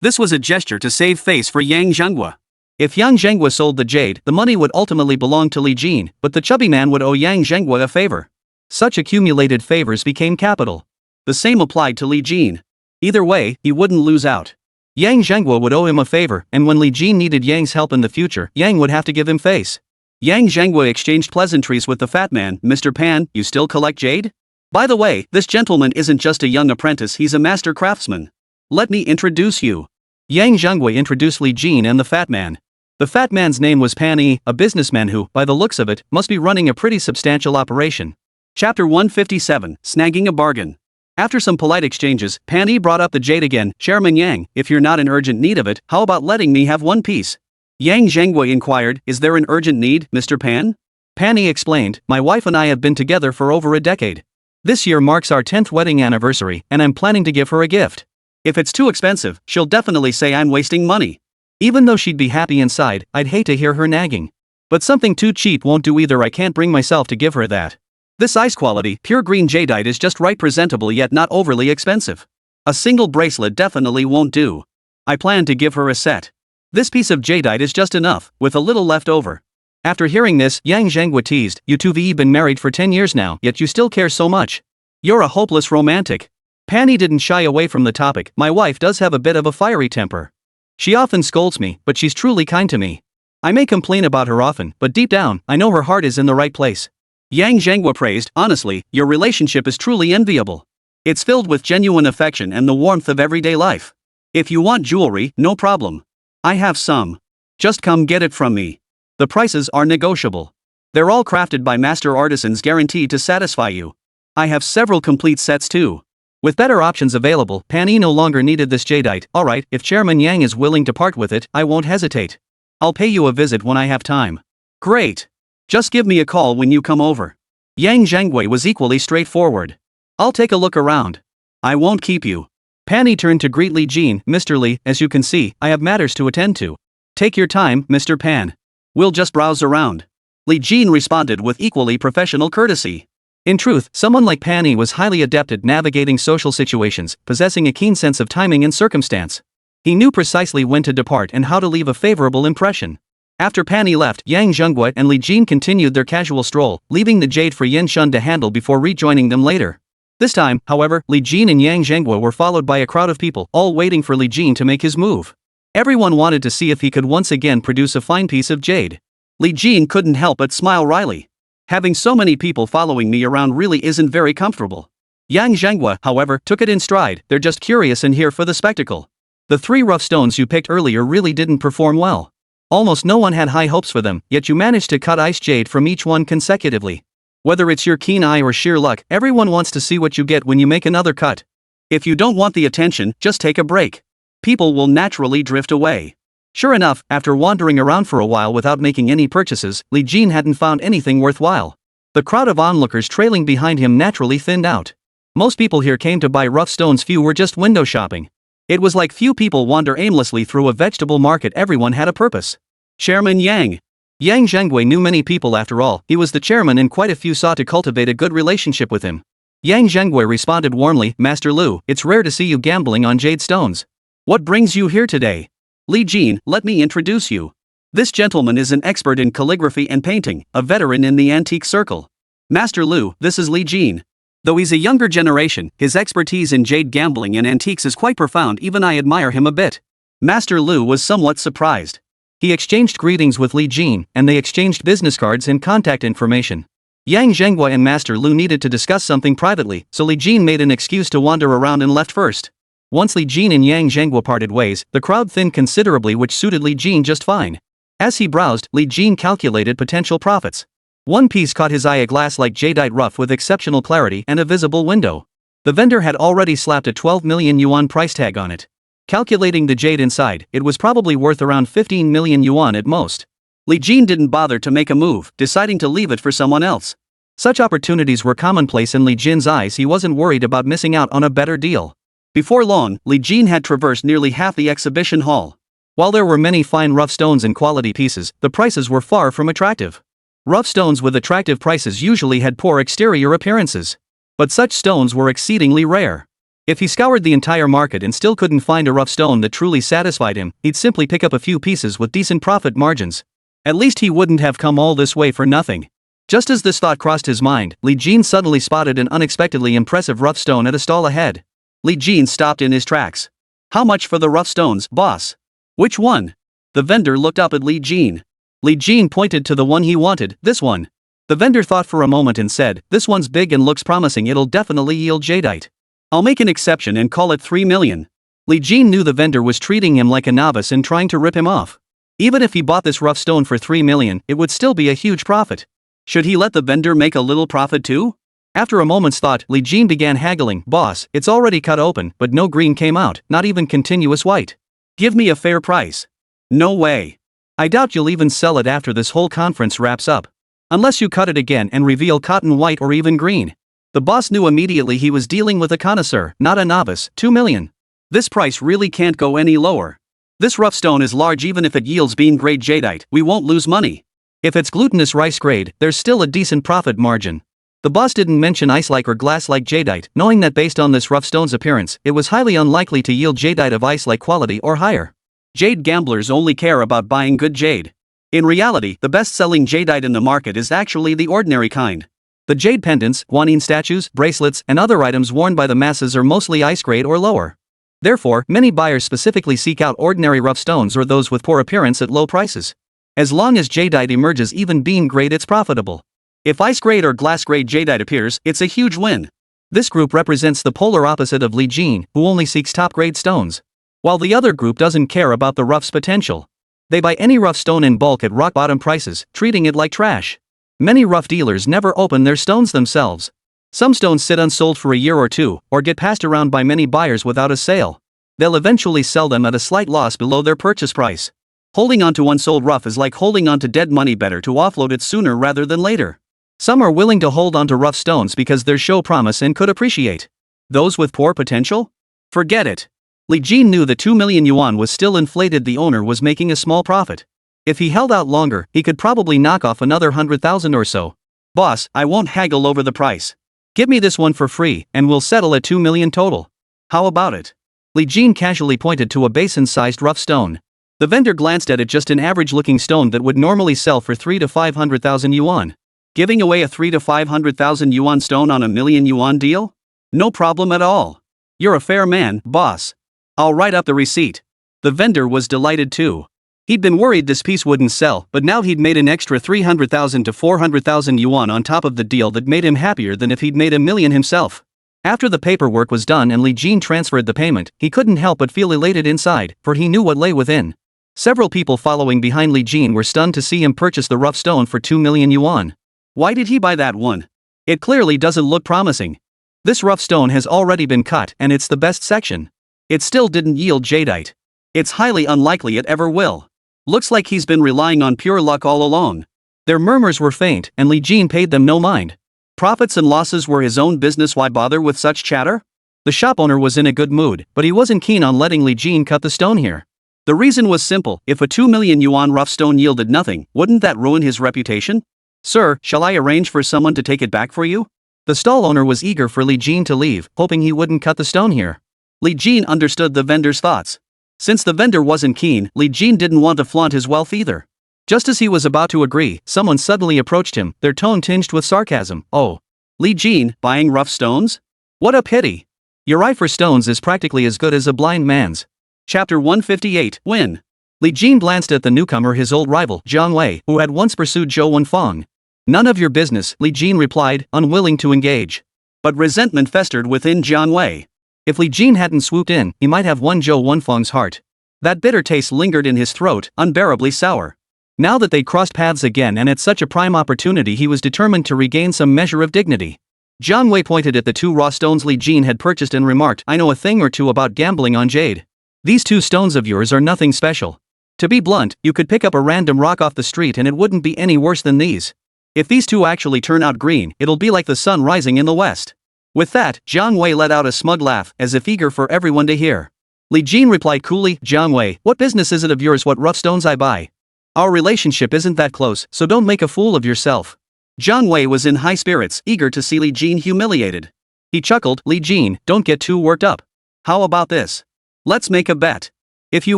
This was a gesture to save face for Yang Zhengwei. If Yang Zhengwei sold the jade, the money would ultimately belong to Li Jin, but the chubby man would owe Yang Zhengwei a favor. Such accumulated favors became capital. The same applied to Li Jin. Either way, he wouldn't lose out. Yang Zhengwei would owe him a favor, and when Li Jin needed Yang's help in the future, Yang would have to give him face. Yang Zhengwei exchanged pleasantries with the fat man. Mr. Pan, you still collect jade? By the way, this gentleman isn't just a young apprentice, he's a master craftsman. Let me introduce you. Yang Zhengwei introduced Li Jin and the fat man. The fat man's name was Pan Yi, a businessman who, by the looks of it, must be running a pretty substantial operation. Chapter 157, Snagging a Bargain. After some polite exchanges, Pan Yi brought up the jade again. Chairman Yang, if you're not in urgent need of it, how about letting me have one piece? Yang Zhengwei inquired, is there an urgent need, Mr. Pan? Pan Yi explained, my wife and I have been together for over a decade. This year marks our 10th wedding anniversary, and I'm planning to give her a gift. If it's too expensive, she'll definitely say I'm wasting money. Even though she'd be happy inside, I'd hate to hear her nagging. But something too cheap won't do either. I can't bring myself to give her that. This ice quality, pure green jadeite is just right, presentable yet not overly expensive. A single bracelet definitely won't do. I plan to give her a set. This piece of jadeite is just enough, with a little left over. After hearing this, Yang Zhengwei teased, you two have been married for 10 years now, yet you still care so much. You're a hopeless romantic. Pan Yi didn't shy away from the topic. My wife does have a bit of a fiery temper. She often scolds me, but she's truly kind to me. I may complain about her often, but deep down, I know her heart is in the right place. Yang Zhengwei praised, honestly, your relationship is truly enviable. It's filled with genuine affection and the warmth of everyday life. If you want jewelry, no problem. I have some. Just come get it from me. The prices are negotiable. They're all crafted by master artisans, guaranteed to satisfy you. I have several complete sets too. With better options available, Pan Yi no longer needed this jadeite. Alright, if Chairman Yang is willing to part with it, I won't hesitate. I'll pay you a visit when I have time. Great. Just give me a call when you come over. Yang Zhengwei was equally straightforward. I'll take a look around. I won't keep you. Pan Yi turned to greet Li Jin. Mr. Li, as you can see, I have matters to attend to. Take your time, Mr. Pan. We'll just browse around. Li Jin responded with equally professional courtesy. In truth, someone like Pan Yi was highly adept at navigating social situations, possessing a keen sense of timing and circumstance. He knew precisely when to depart and how to leave a favorable impression. After Pan Yi left, Yang Zhengwei and Li Jin continued their casual stroll, leaving the jade for Yin Shun to handle before rejoining them later. This time, however, Li Jin and Yang Zhengwei were followed by a crowd of people, all waiting for Li Jin to make his move. Everyone wanted to see if he could once again produce a fine piece of jade. Li Jin couldn't help but smile wryly. Having so many people following me around really isn't very comfortable. Yang Zhengwei, however, took it in stride. They're just curious and here for the spectacle. The 3 rough stones you picked earlier really didn't perform well. Almost no one had high hopes for them, yet you managed to cut ice jade from each one consecutively. Whether it's your keen eye or sheer luck, everyone wants to see what you get when you make another cut. If you don't want the attention, just take a break. People will naturally drift away. Sure enough, after wandering around for a while without making any purchases, Li Jin hadn't found anything worthwhile. The crowd of onlookers trailing behind him naturally thinned out. Most people here came to buy rough stones, few were just window shopping. It was like few people wander aimlessly through a vegetable market, everyone had a purpose. Chairman Yang. Yang Zhengwei knew many people after all, he was the chairman and quite a few sought to cultivate a good relationship with him. Yang Zhengwei responded warmly, Master Lu, it's rare to see you gambling on jade stones. What brings you here today? Li Jin, let me introduce you. This gentleman is an expert in calligraphy and painting, a veteran in the antique circle. Master Lu, this is Li Jin. Though he's a younger generation, his expertise in jade gambling and antiques is quite profound, even I admire him a bit. Master Lu was somewhat surprised. He exchanged greetings with Li Jin, and they exchanged business cards and contact information. Yang Zhenghua and Master Lu needed to discuss something privately, so Li Jin made an excuse to wander around and left first. Once Li Jin and Yang Zhenghua parted ways, the crowd thinned considerably, which suited Li Jin just fine. As he browsed, Li Jin calculated potential profits. One piece caught his eye, a glass-like jadeite rough with exceptional clarity and a visible window. The vendor had already slapped a 12 million yuan price tag on it. Calculating the jade inside, it was probably worth around 15 million yuan at most. Li Jin didn't bother to make a move, deciding to leave it for someone else. Such opportunities were commonplace in Li Jin's eyes. He wasn't worried about missing out on a better deal. Before long, Li Jin had traversed nearly half the exhibition hall. While there were many fine rough stones and quality pieces, the prices were far from attractive. Rough stones with attractive prices usually had poor exterior appearances. But such stones were exceedingly rare. If he scoured the entire market and still couldn't find a rough stone that truly satisfied him, he'd simply pick up a few pieces with decent profit margins. At least he wouldn't have come all this way for nothing. Just as this thought crossed his mind, Li Jin suddenly spotted an unexpectedly impressive rough stone at a stall ahead. Li Jin stopped in his tracks. "How much for the rough stones, boss?" "Which one?" The vendor looked up at Li Jin. Li Jin pointed to the one he wanted. "This one." The vendor thought for a moment and said, "This one's big and looks promising. It'll definitely yield jadeite. I'll make an exception and call it 3 million. Li Jin knew the vendor was treating him like a novice and trying to rip him off. Even if he bought this rough stone for 3 million, it would still be a huge profit. Should he let the vendor make a little profit too? After a moment's thought, Li Jin began haggling. "Boss, it's already cut open, but no green came out, not even continuous white. Give me a fair price." "No way. I doubt you'll even sell it after this whole conference wraps up. Unless you cut it again and reveal cotton white or even green." The boss knew immediately he was dealing with a connoisseur, not a novice. 2 million. This price really can't go any lower. This rough stone is large. Even if it yields bean-grade jadeite, we won't lose money. If it's glutinous rice grade, there's still a decent profit margin. The boss didn't mention ice-like or glass-like jadeite, knowing that based on this rough stone's appearance, it was highly unlikely to yield jadeite of ice-like quality or higher. Jade gamblers only care about buying good jade. In reality, the best-selling jadeite in the market is actually the ordinary kind. The jade pendants, guanyin statues, bracelets, and other items worn by the masses are mostly ice-grade or lower. Therefore, many buyers specifically seek out ordinary rough stones or those with poor appearance at low prices. As long as jadeite emerges even bean-grade, it's profitable. If ice-grade or glass-grade jadeite appears, it's a huge win. This group represents the polar opposite of Li Jin, who only seeks top-grade stones. While the other group doesn't care about the rough's potential. They buy any rough stone in bulk at rock-bottom prices, treating it like trash. Many rough dealers never open their stones themselves. Some stones sit unsold for a year or two, or get passed around by many buyers without a sale. They'll eventually sell them at a slight loss below their purchase price. Holding on to unsold rough is like holding on to dead money. Better to offload it sooner rather than later. Some are willing to hold on to rough stones because they show promise and could appreciate. Those with poor potential? Forget it. Li Jin knew the 2 million yuan was still inflated. The owner was making a small profit. If he held out longer, he could probably knock off another 100,000 or so. "Boss, I won't haggle over the price. Give me this one for free, and we'll settle at 2 million total. How about it?" Li Jin casually pointed to a basin-sized rough stone. The vendor glanced at it. Just an average-looking stone that would normally sell for 3 to 500,000 yuan. Giving away a 3 to 500,000 yuan stone on a million yuan deal? No problem at all. You're a fair man, boss. I'll write up the receipt. The vendor was delighted too. He'd been worried this piece wouldn't sell, but now he'd made an extra 300,000 to 400,000 yuan on top of the deal that made him happier than if he'd made a million himself. After the paperwork was done and Li Jin transferred the payment, he couldn't help but feel elated inside, for he knew what lay within. Several people following behind Li Jin were stunned to see him purchase the rough stone for 2 million yuan. Why did he buy that one? It clearly doesn't look promising. This rough stone has already been cut and it's the best section. It still didn't yield jadeite. It's highly unlikely it ever will. Looks like he's been relying on pure luck all along. Their murmurs were faint and Li Jin paid them no mind. Profits and losses were his own business. Why bother with such chatter? The shop owner was in a good mood, but he wasn't keen on letting Li Jin cut the stone here. The reason was simple: if a 2 million yuan rough stone yielded nothing, wouldn't that ruin his reputation? "Sir, shall I arrange for someone to take it back for you?" The stall owner was eager for Li Jin to leave, hoping he wouldn't cut the stone here. Li Jin understood the vendor's thoughts. Since the vendor wasn't keen, Li Jin didn't want to flaunt his wealth either. Just as he was about to agree, someone suddenly approached him, their tone tinged with sarcasm. "Oh. Li Jin, buying rough stones? What a pity. Your eye for stones is practically as good as a blind man's." Chapter 158, Win. Li Jin glanced at the newcomer, his old rival, Jiang Wei, who had once pursued Zhou Wenfeng. None of your business, Li Jin replied, unwilling to engage. But resentment festered within Jiang Wei. If Li Jin hadn't swooped in, he might have won Zhou Wenfeng's heart. That bitter taste lingered in his throat, unbearably sour. Now that they crossed paths again and at such a prime opportunity, he was determined to regain some measure of dignity. Jiang Wei pointed at the 2 raw stones Li Jin had purchased and remarked, I know a thing or two about gambling on jade. These 2 stones of yours are nothing special. To be blunt, you could pick up a random rock off the street and it wouldn't be any worse than these. If these 2 actually turn out green, it'll be like the sun rising in the west. With that, Jiang Wei let out a smug laugh, as if eager for everyone to hear. Li Jin replied coolly, Jiang Wei, what business is it of yours what rough stones I buy? Our relationship isn't that close, so don't make a fool of yourself. Jiang Wei was in high spirits, eager to see Li Jin humiliated. He chuckled, Li Jin, don't get too worked up. How about this? Let's make a bet. If you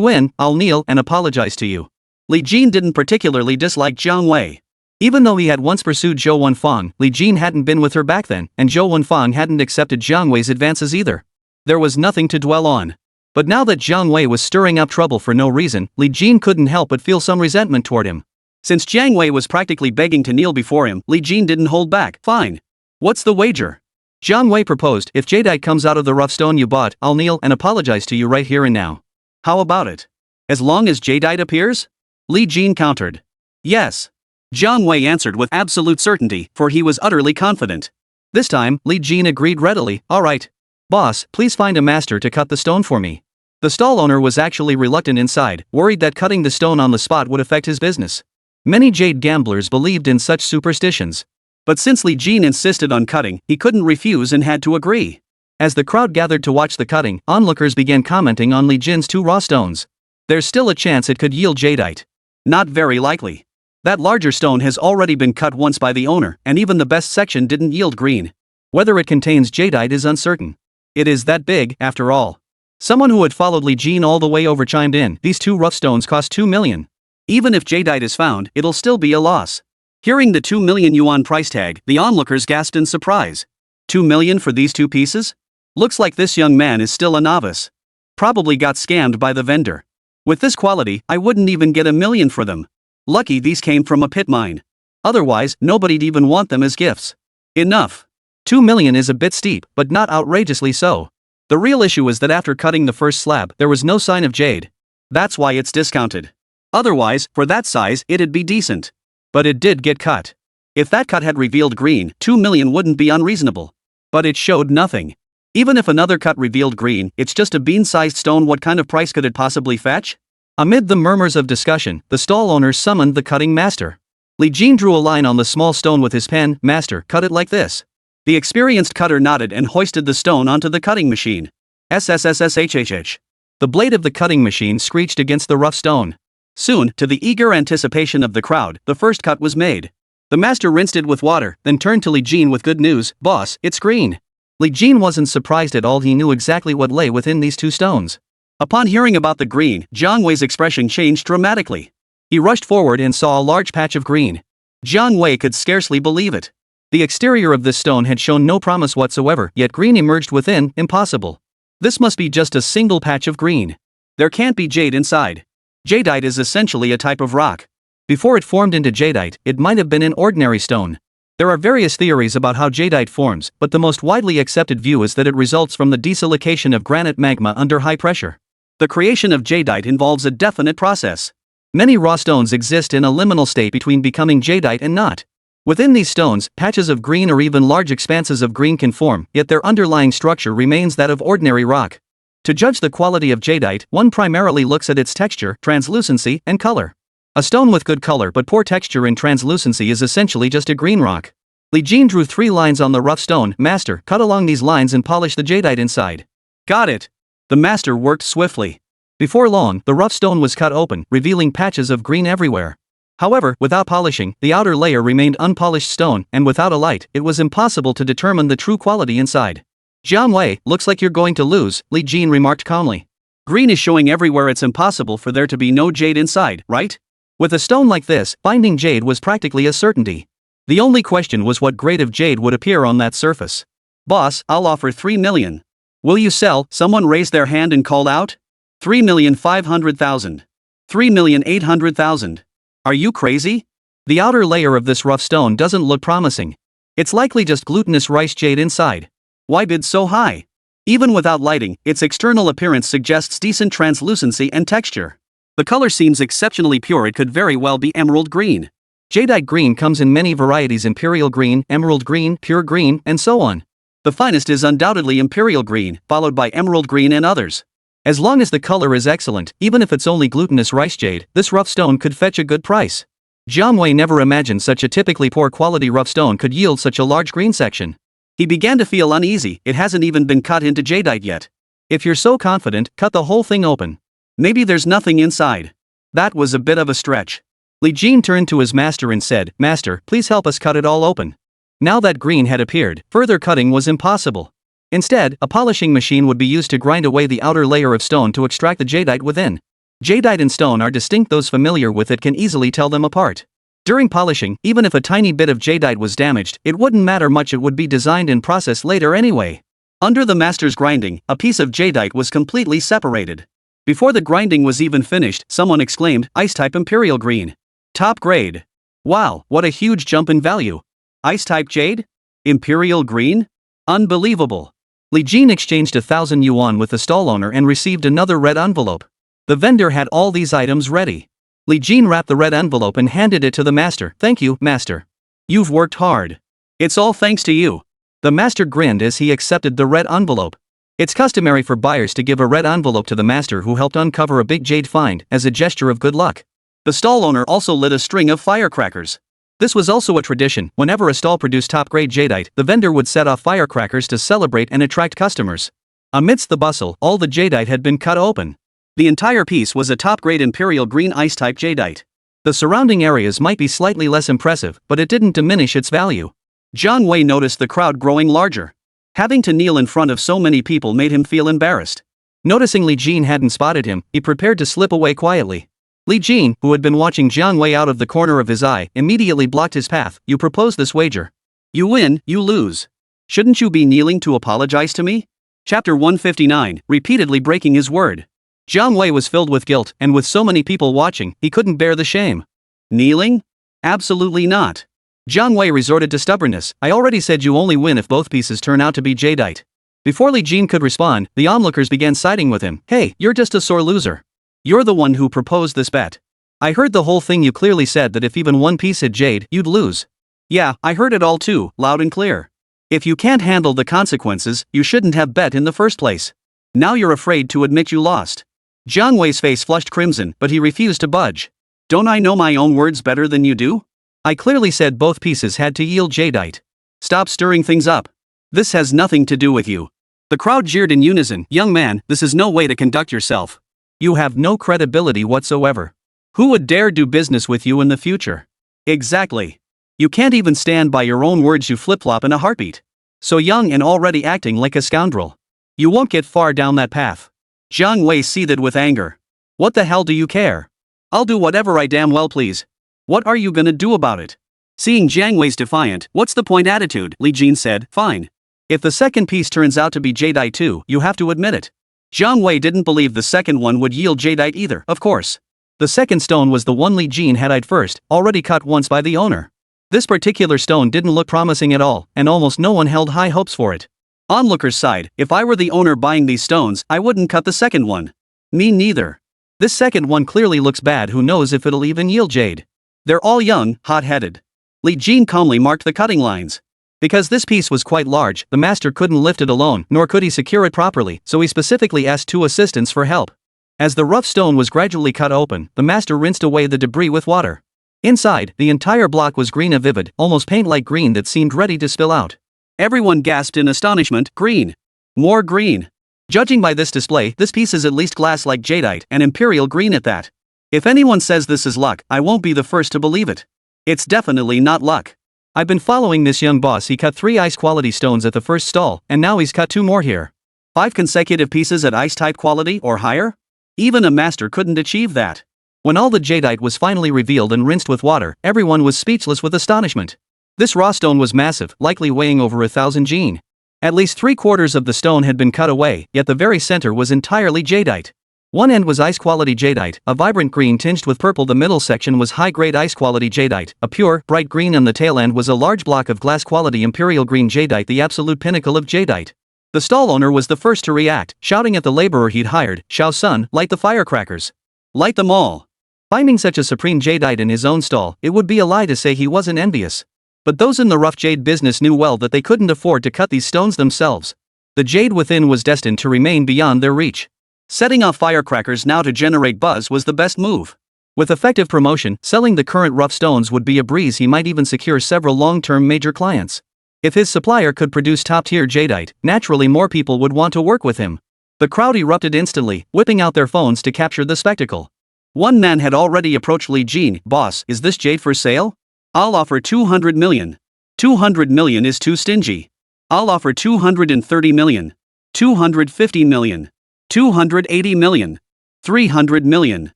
win, I'll kneel and apologize to you. Li Jin didn't particularly dislike Jiang Wei. Even though he had once pursued Zhou Wenfeng, Li Jin hadn't been with her back then, and Zhou Wenfeng hadn't accepted Jiang Wei's advances either. There was nothing to dwell on. But now that Jiang Wei was stirring up trouble for no reason, Li Jin couldn't help but feel some resentment toward him. Since Jiang Wei was practically begging to kneel before him, Li Jin didn't hold back. Fine. What's the wager? Jiang Wei proposed, if jadeite comes out of the rough stone you bought, I'll kneel and apologize to you right here and now. How about it? As long as jadeite appears? Li Jin countered. Yes. Jiang Wei answered with absolute certainty, for he was utterly confident. This time, Li Jin agreed readily, all right. Boss, please find a master to cut the stone for me. The stall owner was actually reluctant inside, worried that cutting the stone on the spot would affect his business. Many jade gamblers believed in such superstitions. But since Li Jin insisted on cutting, he couldn't refuse and had to agree. As the crowd gathered to watch the cutting, onlookers began commenting on Li Jin's 2 raw stones. There's still a chance it could yield jadeite. Not very likely. That larger stone has already been cut once by the owner, and even the best section didn't yield green. Whether it contains jadeite is uncertain. It is that big, after all. Someone who had followed Li Jin all the way over chimed in, these 2 rough stones cost 2 million. Even if jadeite is found, it'll still be a loss. Hearing the 2 million yuan price tag, the onlookers gasped in surprise. 2 million for these 2 pieces? Looks like this young man is still a novice. Probably got scammed by the vendor. With this quality, I wouldn't even get 1 million for them. Lucky these came from a pit mine. Otherwise, nobody'd even want them as gifts. Enough. 2 million is a bit steep, but not outrageously so. The real issue is that after cutting the first slab, there was no sign of jade. That's why it's discounted. Otherwise, for that size, it'd be decent. But it did get cut. If that cut had revealed green, 2 million wouldn't be unreasonable. But it showed nothing. Even if another cut revealed green, it's just a bean-sized stone. What kind of price could it possibly fetch? Amid the murmurs of discussion, the stall owner summoned the cutting master. Li Jin drew a line on the small stone with his pen, master, cut it like this. The experienced cutter nodded and hoisted the stone onto the cutting machine. SSS-grade. The blade of the cutting machine screeched against the rough stone. Soon, to the eager anticipation of the crowd, the first cut was made. The master rinsed it with water, then turned to Li Jin with good news, boss, it's green. Li Jin wasn't surprised at all. He knew exactly what lay within these 2 stones. Upon hearing about the green, Jiang Wei's expression changed dramatically. He rushed forward and saw a large patch of green. Jiang Wei could scarcely believe it. The exterior of this stone had shown no promise whatsoever, yet green emerged within. Impossible. This must be just a single patch of green. There can't be jade inside. Jadeite is essentially a type of rock. Before it formed into jadeite, it might have been an ordinary stone. There are various theories about how jadeite forms, but the most widely accepted view is that it results from the desilication of granite magma under high pressure. The creation of jadeite involves a definite process. Many raw stones exist in a liminal state between becoming jadeite and not. Within these stones, patches of green or even large expanses of green can form, yet their underlying structure remains that of ordinary rock. To judge the quality of jadeite, one primarily looks at its texture, translucency, and color. A stone with good color but poor texture and translucency is essentially just a green rock. Li Jin drew 3 lines on the rough stone. Master, cut along these lines and polish the jadeite inside. Got it. The master worked swiftly. Before long, the rough stone was cut open, revealing patches of green everywhere. However, without polishing, the outer layer remained unpolished stone, and without a light, it was impossible to determine the true quality inside. Jiang Wei, looks like you're going to lose, Li Jin remarked calmly. Green is showing everywhere. It's impossible for there to be no jade inside, right? With a stone like this, finding jade was practically a certainty. The only question was what grade of jade would appear on that surface. Boss, I'll offer 3 million. Will you sell? Someone raised their hand and called out. 3,500,000. 3,800,000. Are you crazy? The outer layer of this rough stone doesn't look promising. It's likely just glutinous rice jade inside. Why bid so high? Even without lighting, its external appearance suggests decent translucency and texture. The color seems exceptionally pure. It could very well be emerald green. Jadeite green comes in many varieties: imperial green, emerald green, pure green, and so on. The finest is undoubtedly imperial green, followed by emerald green and others. As long as the color is excellent, even if it's only glutinous rice jade, this rough stone could fetch a good price. Jiang Wei never imagined such a typically poor quality rough stone could yield such a large green section. He began to feel uneasy. It hasn't even been cut into jadeite yet. If you're so confident, cut the whole thing open. Maybe there's nothing inside. That was a bit of a stretch. Li Jin turned to his master and said, "Master, please help us cut it all open." Now that green had appeared, further cutting was impossible. Instead, a polishing machine would be used to grind away the outer layer of stone to extract the jadeite within. Jadeite and stone are distinct. Those familiar with it can easily tell them apart. During polishing, even if a tiny bit of jadeite was damaged, it wouldn't matter much. It would be designed and processed later anyway. Under the master's grinding, a piece of jadeite was completely separated. Before the grinding was even finished, someone exclaimed, "Ice-type imperial green. Top grade. Wow, what a huge jump in value. Ice-type jade? Imperial green? Unbelievable." Li Jin exchanged 1,000 yuan with the stall owner and received another red envelope. The vendor had all these items ready. Li Jin wrapped the red envelope and handed it to the master. "Thank you, master. You've worked hard." "It's all thanks to you." The master grinned as he accepted the red envelope. It's customary for buyers to give a red envelope to the master who helped uncover a big jade find, as a gesture of good luck. The stall owner also lit a string of firecrackers. This was also a tradition. Whenever a stall produced top-grade jadeite, the vendor would set off firecrackers to celebrate and attract customers. Amidst the bustle, all the jadeite had been cut open. The entire piece was a top-grade imperial green ice-type jadeite. The surrounding areas might be slightly less impressive, but it didn't diminish its value. Jiang Wei noticed the crowd growing larger. Having to kneel in front of so many people made him feel embarrassed. Noticing Li Jin hadn't spotted him, he prepared to slip away quietly. Li Jin, who had been watching Jiang Wei out of the corner of his eye, immediately blocked his path. "You propose this wager. You win, you lose. Shouldn't you be kneeling to apologize to me?" Chapter 159, repeatedly breaking his word. Jiang Wei was filled with guilt, and with so many people watching, he couldn't bear the shame. Kneeling? Absolutely not. Jiang Wei resorted to stubbornness. "I already said you only win if both pieces turn out to be jadeite." Before Li Jin could respond, the onlookers began siding with him. "Hey, you're just a sore loser. You're the one who proposed this bet. I heard the whole thing. You clearly said that if even one piece had jade, you'd lose." "Yeah, I heard it all too, loud and clear. If you can't handle the consequences, you shouldn't have bet in the first place. Now you're afraid to admit you lost." Jiang Wei's face flushed crimson, but he refused to budge. "Don't I know my own words better than you do? I clearly said both pieces had to yield jadeite." "Stop stirring things up. This has nothing to do with you." The crowd jeered in unison. "Young man, this is no way to conduct yourself. You have no credibility whatsoever. Who would dare do business with you in the future?" "Exactly. You can't even stand by your own words. You flip-flop in a heartbeat. So young and already acting like a scoundrel. You won't get far down that path." Jiang Wei seethed with anger. "What the hell do you care? I'll do whatever I damn well please. What are you gonna do about it?" Seeing Jiang Wei's defiant, "What's the point?" attitude, Li Jin said, "Fine. If the second piece turns out to be jadeite too, you have to admit it." Jiang Wei didn't believe the second one would yield jadeite either, of course. The second stone was the one Li Jin had eyed first, already cut once by the owner. This particular stone didn't look promising at all, and almost no one held high hopes for it. Onlookers sighed. "If I were the owner buying these stones, I wouldn't cut the second one." "Me neither. This second one clearly looks bad. Who knows if it'll even yield jade." "They're all young, hot-headed." Li Jin calmly marked the cutting lines. Because this piece was quite large, the master couldn't lift it alone, nor could he secure it properly, so he specifically asked 2 assistants for help. As the rough stone was gradually cut open, the master rinsed away the debris with water. Inside, the entire block was green, a vivid, almost paint-like green that seemed ready to spill out. Everyone gasped in astonishment. "Green! More green!" Judging by this display, this piece is at least glass like jadeite, and imperial green at that. If anyone says this is luck, I won't be the first to believe it. It's definitely not luck. I've been following this young boss. He cut 3 ice-quality stones at the first stall, and now he's cut 2 more here. 5 consecutive pieces at ice-type quality or higher? Even a master couldn't achieve that. When all the jadeite was finally revealed and rinsed with water, everyone was speechless with astonishment. This raw stone was massive, likely weighing over 1,000 jin. At least 3/4 of the stone had been cut away, yet the very center was entirely jadeite. One end was ice-quality jadeite, a vibrant green tinged with purple. The middle section was high-grade ice-quality jadeite, a pure, bright green, and the tail end was a large block of glass-quality imperial green jadeite, the absolute pinnacle of jadeite. The stall owner was the first to react, shouting at the laborer he'd hired, "Shao Sun, light the firecrackers. Light them all." Finding such a supreme jadeite in his own stall, it would be a lie to say he wasn't envious. But those in the rough jade business knew well that they couldn't afford to cut these stones themselves. The jade within was destined to remain beyond their reach. Setting off firecrackers now to generate buzz was the best move. With effective promotion, selling the current rough stones would be a breeze. He might even secure several long-term major clients. If his supplier could produce top-tier jadeite, naturally more people would want to work with him. The crowd erupted instantly, whipping out their phones to capture the spectacle. One man had already approached Li Jin. "Boss, is this jade for sale? I'll offer 200 million. 200 million is too stingy. I'll offer 230 million. 250 million. 280 million. 300 million.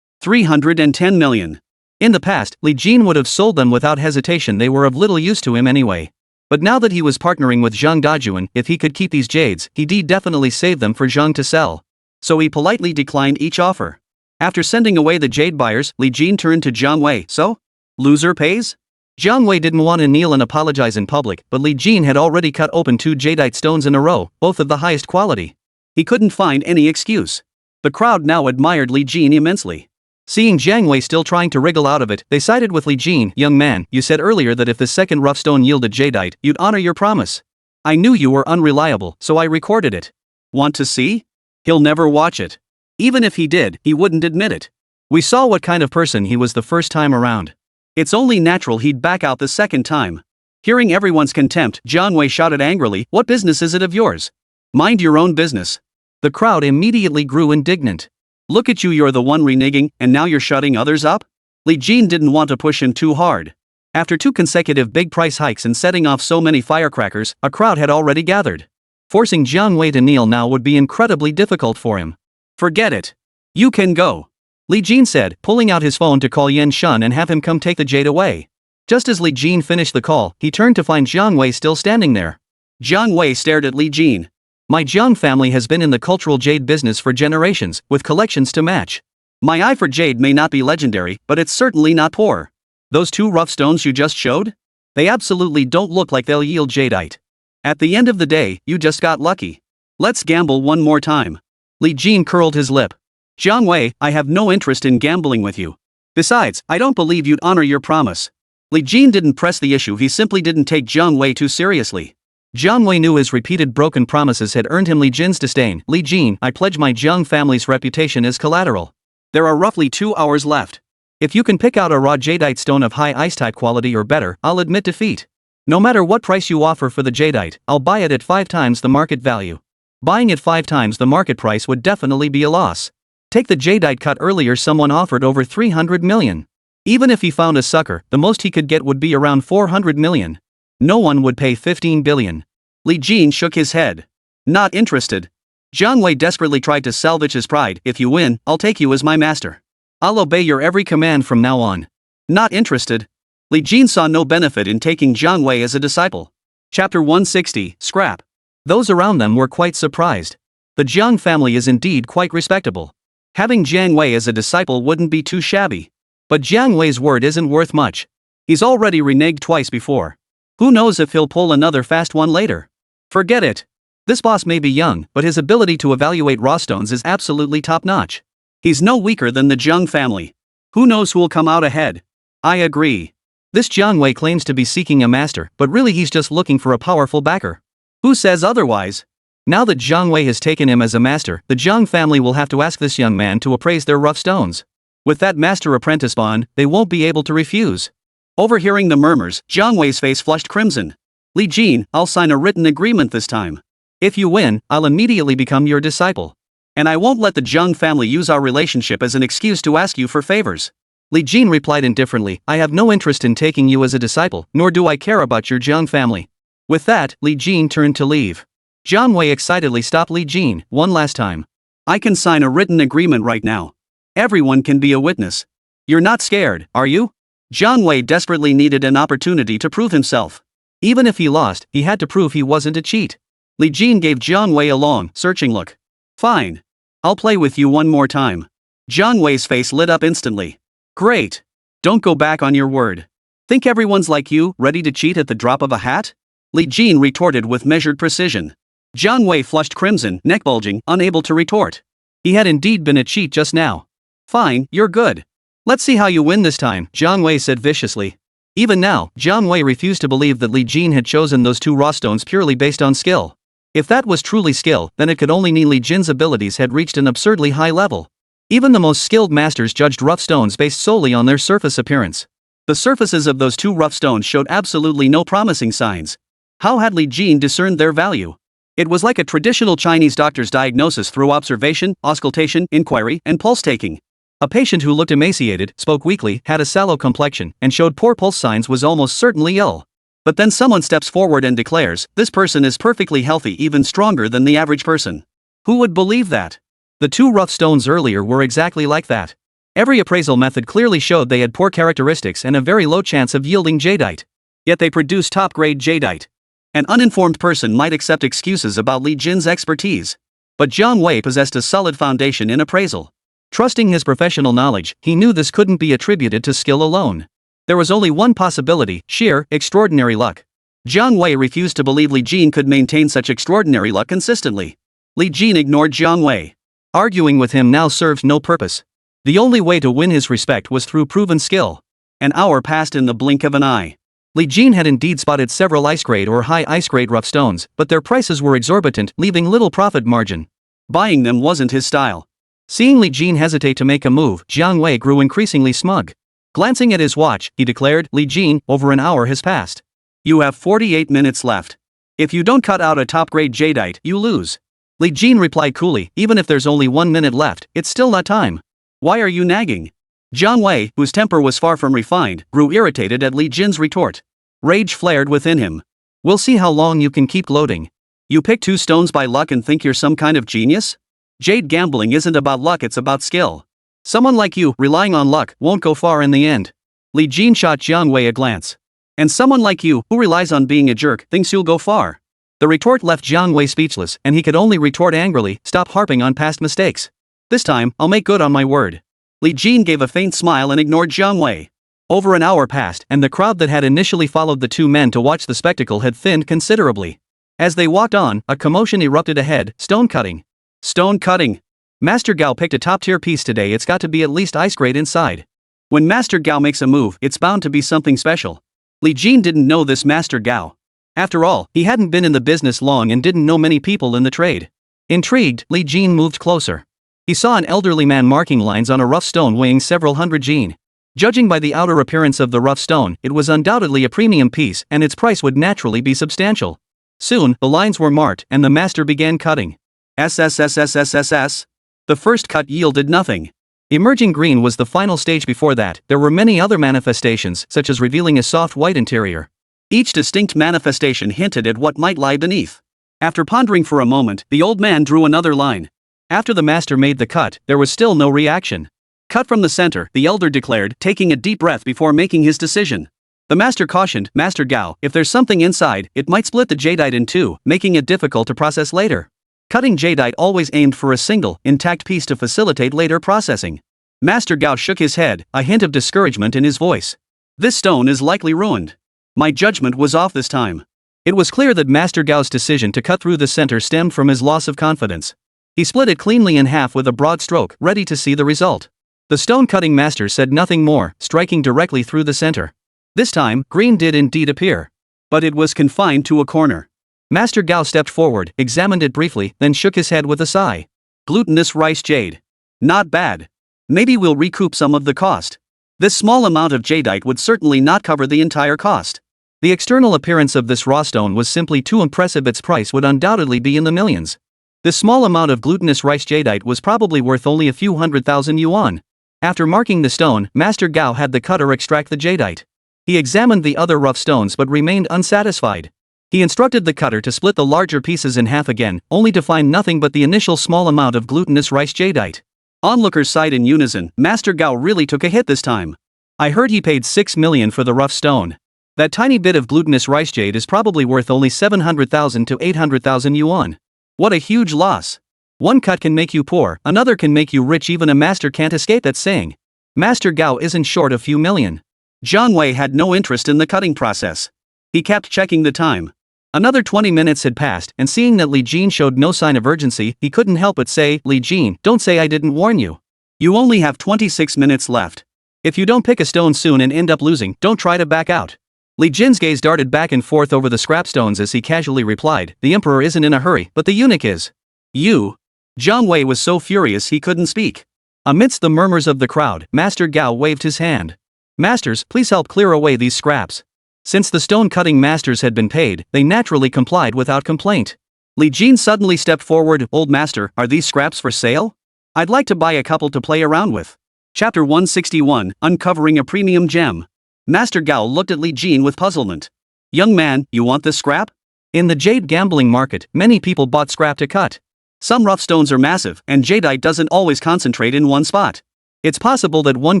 310 million. In the past, Li Jin would have sold them without hesitation. They were of little use to him anyway. But now that he was partnering with Zhang Dajuan, if he could keep these jades, he'd definitely save them for Zhang to sell. So he politely declined each offer. After sending away the jade buyers, Li Jin turned to Jiang Wei. "So? Loser pays?" Jiang Wei didn't want to kneel and apologize in public, but Li Jin had already cut open 2 jadeite stones in a row, both of the highest quality. He couldn't find any excuse. The crowd now admired Li Jin immensely. Seeing Jiang Wei still trying to wriggle out of it, they sided with Li Jin. "Young man, you said earlier that if the second rough stone yielded jadeite, you'd honor your promise. I knew you were unreliable, so I recorded it. Want to see? He'll never watch it. Even if he did, he wouldn't admit it. We saw what kind of person he was the first time around. It's only natural he'd back out the second time." Hearing everyone's contempt, Jiang Wei shouted angrily, "What business is it of yours? Mind your own business." The crowd immediately grew indignant. "Look at you, you're the one reneging, and now you're shutting others up?" Li Jin didn't want to push him too hard. After 2 consecutive big price hikes and setting off so many firecrackers, a crowd had already gathered. Forcing Jiang Wei to kneel now would be incredibly difficult for him. "Forget it. You can go," Li Jin said, pulling out his phone to call Yan Shun and have him come take the jade away. Just as Li Jin finished the call, he turned to find Jiang Wei still standing there. Jiang Wei stared at Li Jin. "My Jiang family has been in the cultural jade business for generations, with collections to match. My eye for jade may not be legendary, but it's certainly not poor. Those 2 rough stones you just showed? They absolutely don't look like they'll yield jadeite. At the end of the day, you just got lucky. Let's gamble one more time." Li Jin curled his lip. "Jiang Wei, I have no interest in gambling with you. Besides, I don't believe you'd honor your promise." Li Jin didn't press the issue. He simply didn't take Jiang Wei too seriously. Jiang Wei knew his repeated broken promises had earned him Li Jin's disdain. "Li Jin, I pledge my Jiang family's reputation as collateral. There are roughly 2 hours left. If you can pick out a raw jadeite stone of high ice-type quality or better, I'll admit defeat. No matter what price you offer for the jadeite, I'll buy it at 5 times the market value. Buying at 5 times the market price would definitely be a loss. Take the jadeite cut earlier. Someone offered over 300 million. Even if he found a sucker, the most he could get would be around 400 million. No one would pay 15 billion. Li Jin shook his head. "Not interested." Jiang Wei desperately tried to salvage his pride. "If you win, I'll take you as my master. I'll obey your every command from now on." "Not interested." Li Jin saw no benefit in taking Jiang Wei as a disciple. Chapter 160, Scrap. Those around them were quite surprised. The Jiang family is indeed quite respectable. Having Jiang Wei as a disciple wouldn't be too shabby. But Jiang Wei's word isn't worth much. He's already reneged twice before. Who knows if he'll pull another fast one later? Forget it. This boss may be young, but his ability to evaluate raw stones is absolutely top-notch. He's no weaker than the Jiang family. Who knows who'll come out ahead? I agree. This Jiang Wei claims to be seeking a master, but really he's just looking for a powerful backer. Who says otherwise? Now that Jiang Wei has taken him as a master, the Jiang family will have to ask this young man to appraise their rough stones. With that master-apprentice bond, they won't be able to refuse. Overhearing the murmurs, Jiang Wei's face flushed crimson. Li Jin, I'll sign a written agreement this time. If you win, I'll immediately become your disciple. And I won't let the Jiang family use our relationship as an excuse to ask you for favors. Li Jin replied indifferently, I have no interest in taking you as a disciple, nor do I care about your Jiang family. With that, Li Jin turned to leave. Jiang Wei excitedly stopped Li Jin, one last time. I can sign a written agreement right now. Everyone can be a witness. You're not scared, are you? Jiang Wei desperately needed an opportunity to prove himself. Even if he lost, he had to prove he wasn't a cheat. Li Jin gave Jiang Wei a long, searching look. Fine. I'll play with you one more time. Jiang Wei's face lit up instantly. Great. Don't go back on your word. Think everyone's like you, ready to cheat at the drop of a hat? Li Jin retorted with measured precision. Jiang Wei flushed crimson, neck bulging, unable to retort. He had indeed been a cheat just now. Fine, you're good. Let's see how you win this time, Jiang Wei said viciously. Even now, Jiang Wei refused to believe that Li Jin had chosen those two raw stones purely based on skill. If that was truly skill, then it could only mean Li Jin's abilities had reached an absurdly high level. Even the most skilled masters judged rough stones based solely on their surface appearance. The surfaces of those two rough stones showed absolutely no promising signs. How had Li Jin discerned their value? It was like a traditional Chinese doctor's diagnosis through observation, auscultation, inquiry, and pulse taking. A patient who looked emaciated, spoke weakly, had a sallow complexion, and showed poor pulse signs was almost certainly ill. But then someone steps forward and declares, this person is perfectly healthy, even stronger than the average person. Who would believe that? The two rough stones earlier were exactly like that. Every appraisal method clearly showed they had poor characteristics and a very low chance of yielding jadeite. Yet they produced top-grade jadeite. An uninformed person might accept excuses about Li Jin's expertise. But Jiang Wei possessed a solid foundation in appraisal. Trusting his professional knowledge, he knew this couldn't be attributed to skill alone. There was only one possibility: sheer, extraordinary luck. Jiang Wei refused to believe Li Jin could maintain such extraordinary luck consistently. Li Jin ignored Jiang Wei. Arguing with him now served no purpose. The only way to win his respect was through proven skill. An hour passed in the blink of an eye. Li Jin had indeed spotted several ice-grade or high ice-grade rough stones, but their prices were exorbitant, leaving little profit margin. Buying them wasn't his style. Seeing Li Jin hesitate to make a move, Jiang Wei grew increasingly smug. Glancing at his watch, he declared, Li Jin, over an hour has passed. You have 48 minutes left. If you don't cut out a top-grade jadeite, you lose. Li Jin replied coolly, even if there's only 1 minute left, it's still not time. Why are you nagging? Jiang Wei, whose temper was far from refined, grew irritated at Li Jin's retort. Rage flared within him. We'll see how long you can keep gloating. You pick two stones by luck and think you're some kind of genius? Jade gambling isn't about luck, it's about skill. Someone like you, relying on luck, won't go far in the end. Li Jin shot Jiang Wei a glance. And someone like you, who relies on being a jerk, thinks you'll go far. The retort left Jiang Wei speechless, and he could only retort angrily, stop harping on past mistakes. This time, I'll make good on my word. Li Jin gave a faint smile and ignored Jiang Wei. Over an hour passed, and the crowd that had initially followed the two men to watch the spectacle had thinned considerably. As they walked on, a commotion erupted ahead: stone cutting. Stone cutting. Master Gao picked a top-tier piece today, it's got to be at least ice-grade inside. When Master Gao makes a move, it's bound to be something special. Li Jin didn't know this Master Gao. After all, he hadn't been in the business long and didn't know many people in the trade. Intrigued, Li Jin moved closer. He saw an elderly man marking lines on a rough stone weighing several hundred jin. Judging by the outer appearance of the rough stone, it was undoubtedly a premium piece, and its price would naturally be substantial. Soon, the lines were marked, and the master began cutting. SSS. The first cut yielded nothing. Emerging green was the final stage. Before that, there were many other manifestations, such as revealing a soft white interior. Each distinct manifestation hinted at what might lie beneath. After pondering for a moment, the old man drew another line. After the master made the cut, there was still no reaction. Cut from the center, the elder declared, taking a deep breath before making his decision. The master cautioned, Master Gao, if there's something inside, it might split the jadeite in two, making it difficult to process later. Cutting jadeite always aimed for a single, intact piece to facilitate later processing. Master Gao shook his head, a hint of discouragement in his voice. This stone is likely ruined. My judgment was off this time. It was clear that Master Gao's decision to cut through the center stemmed from his loss of confidence. He split it cleanly in half with a broad stroke, ready to see the result. The stone-cutting master said nothing more, striking directly through the center. This time, green did indeed appear. But it was confined to a corner. Master Gao stepped forward, examined it briefly, then shook his head with a sigh. Glutinous rice jade. Not bad. Maybe we'll recoup some of the cost. This small amount of jadeite would certainly not cover the entire cost. The external appearance of this raw stone was simply too impressive, its price would undoubtedly be in the millions. This small amount of glutinous rice jadeite was probably worth only a few 100,000 yuan. After marking the stone, Master Gao had the cutter extract the jadeite. He examined the other rough stones but remained unsatisfied. He instructed the cutter to split the larger pieces in half again, only to find nothing but the initial small amount of glutinous rice jadeite. Onlookers sighed in unison, Master Gao really took a hit this time. I heard he paid 6 million for the rough stone. That tiny bit of glutinous rice jade is probably worth only 700,000 to 800,000 yuan. What a huge loss. One cut can make you poor, another can make you rich. Even a master can't escape that saying. Master Gao isn't short a few million. Jiang Wei had no interest in the cutting process. He kept checking the time. Another 20 minutes had passed, and seeing that Li Jin showed no sign of urgency, he couldn't help but say, Li Jin, don't say I didn't warn you. You only have 26 minutes left. If you don't pick a stone soon and end up losing, don't try to back out. Li Jin's gaze darted back and forth over the scrap stones as he casually replied, the emperor isn't in a hurry, but the eunuch is. You. Jiang Wei was so furious he couldn't speak. Amidst the murmurs of the crowd, Master Gao waved his hand. Masters, please help clear away these scraps. Since the stone-cutting masters had been paid, they naturally complied without complaint. Li Jin suddenly stepped forward, Old Master, are these scraps for sale? I'd like to buy a couple to play around with. Chapter 161, Uncovering a Premium Gem. Master Gao looked at Li Jin with puzzlement. Young man, you want this scrap? In the jade gambling market, many people bought scrap to cut. Some rough stones are massive, and jadeite doesn't always concentrate in one spot. It's possible that one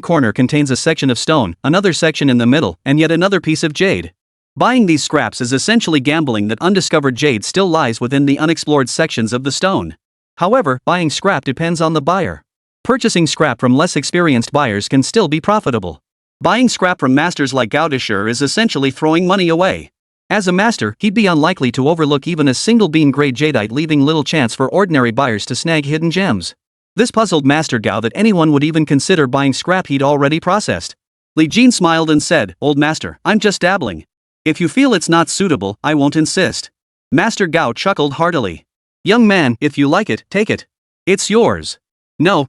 corner contains a section of stone, another section in the middle, and yet another piece of jade. Buying these scraps is essentially gambling that undiscovered jade still lies within the unexplored sections of the stone. However, buying scrap depends on the buyer. Purchasing scrap from less experienced buyers can still be profitable. Buying scrap from masters like Gao Deshur is essentially throwing money away. As a master, he'd be unlikely to overlook even a single bean-grade jadeite, leaving little chance for ordinary buyers to snag hidden gems. This puzzled Master Gao that anyone would even consider buying scrap he'd already processed. Li Jin smiled and said, Old Master, I'm just dabbling. If you feel it's not suitable, I won't insist. Master Gao chuckled heartily. Young man, if you like it, take it. It's yours. No,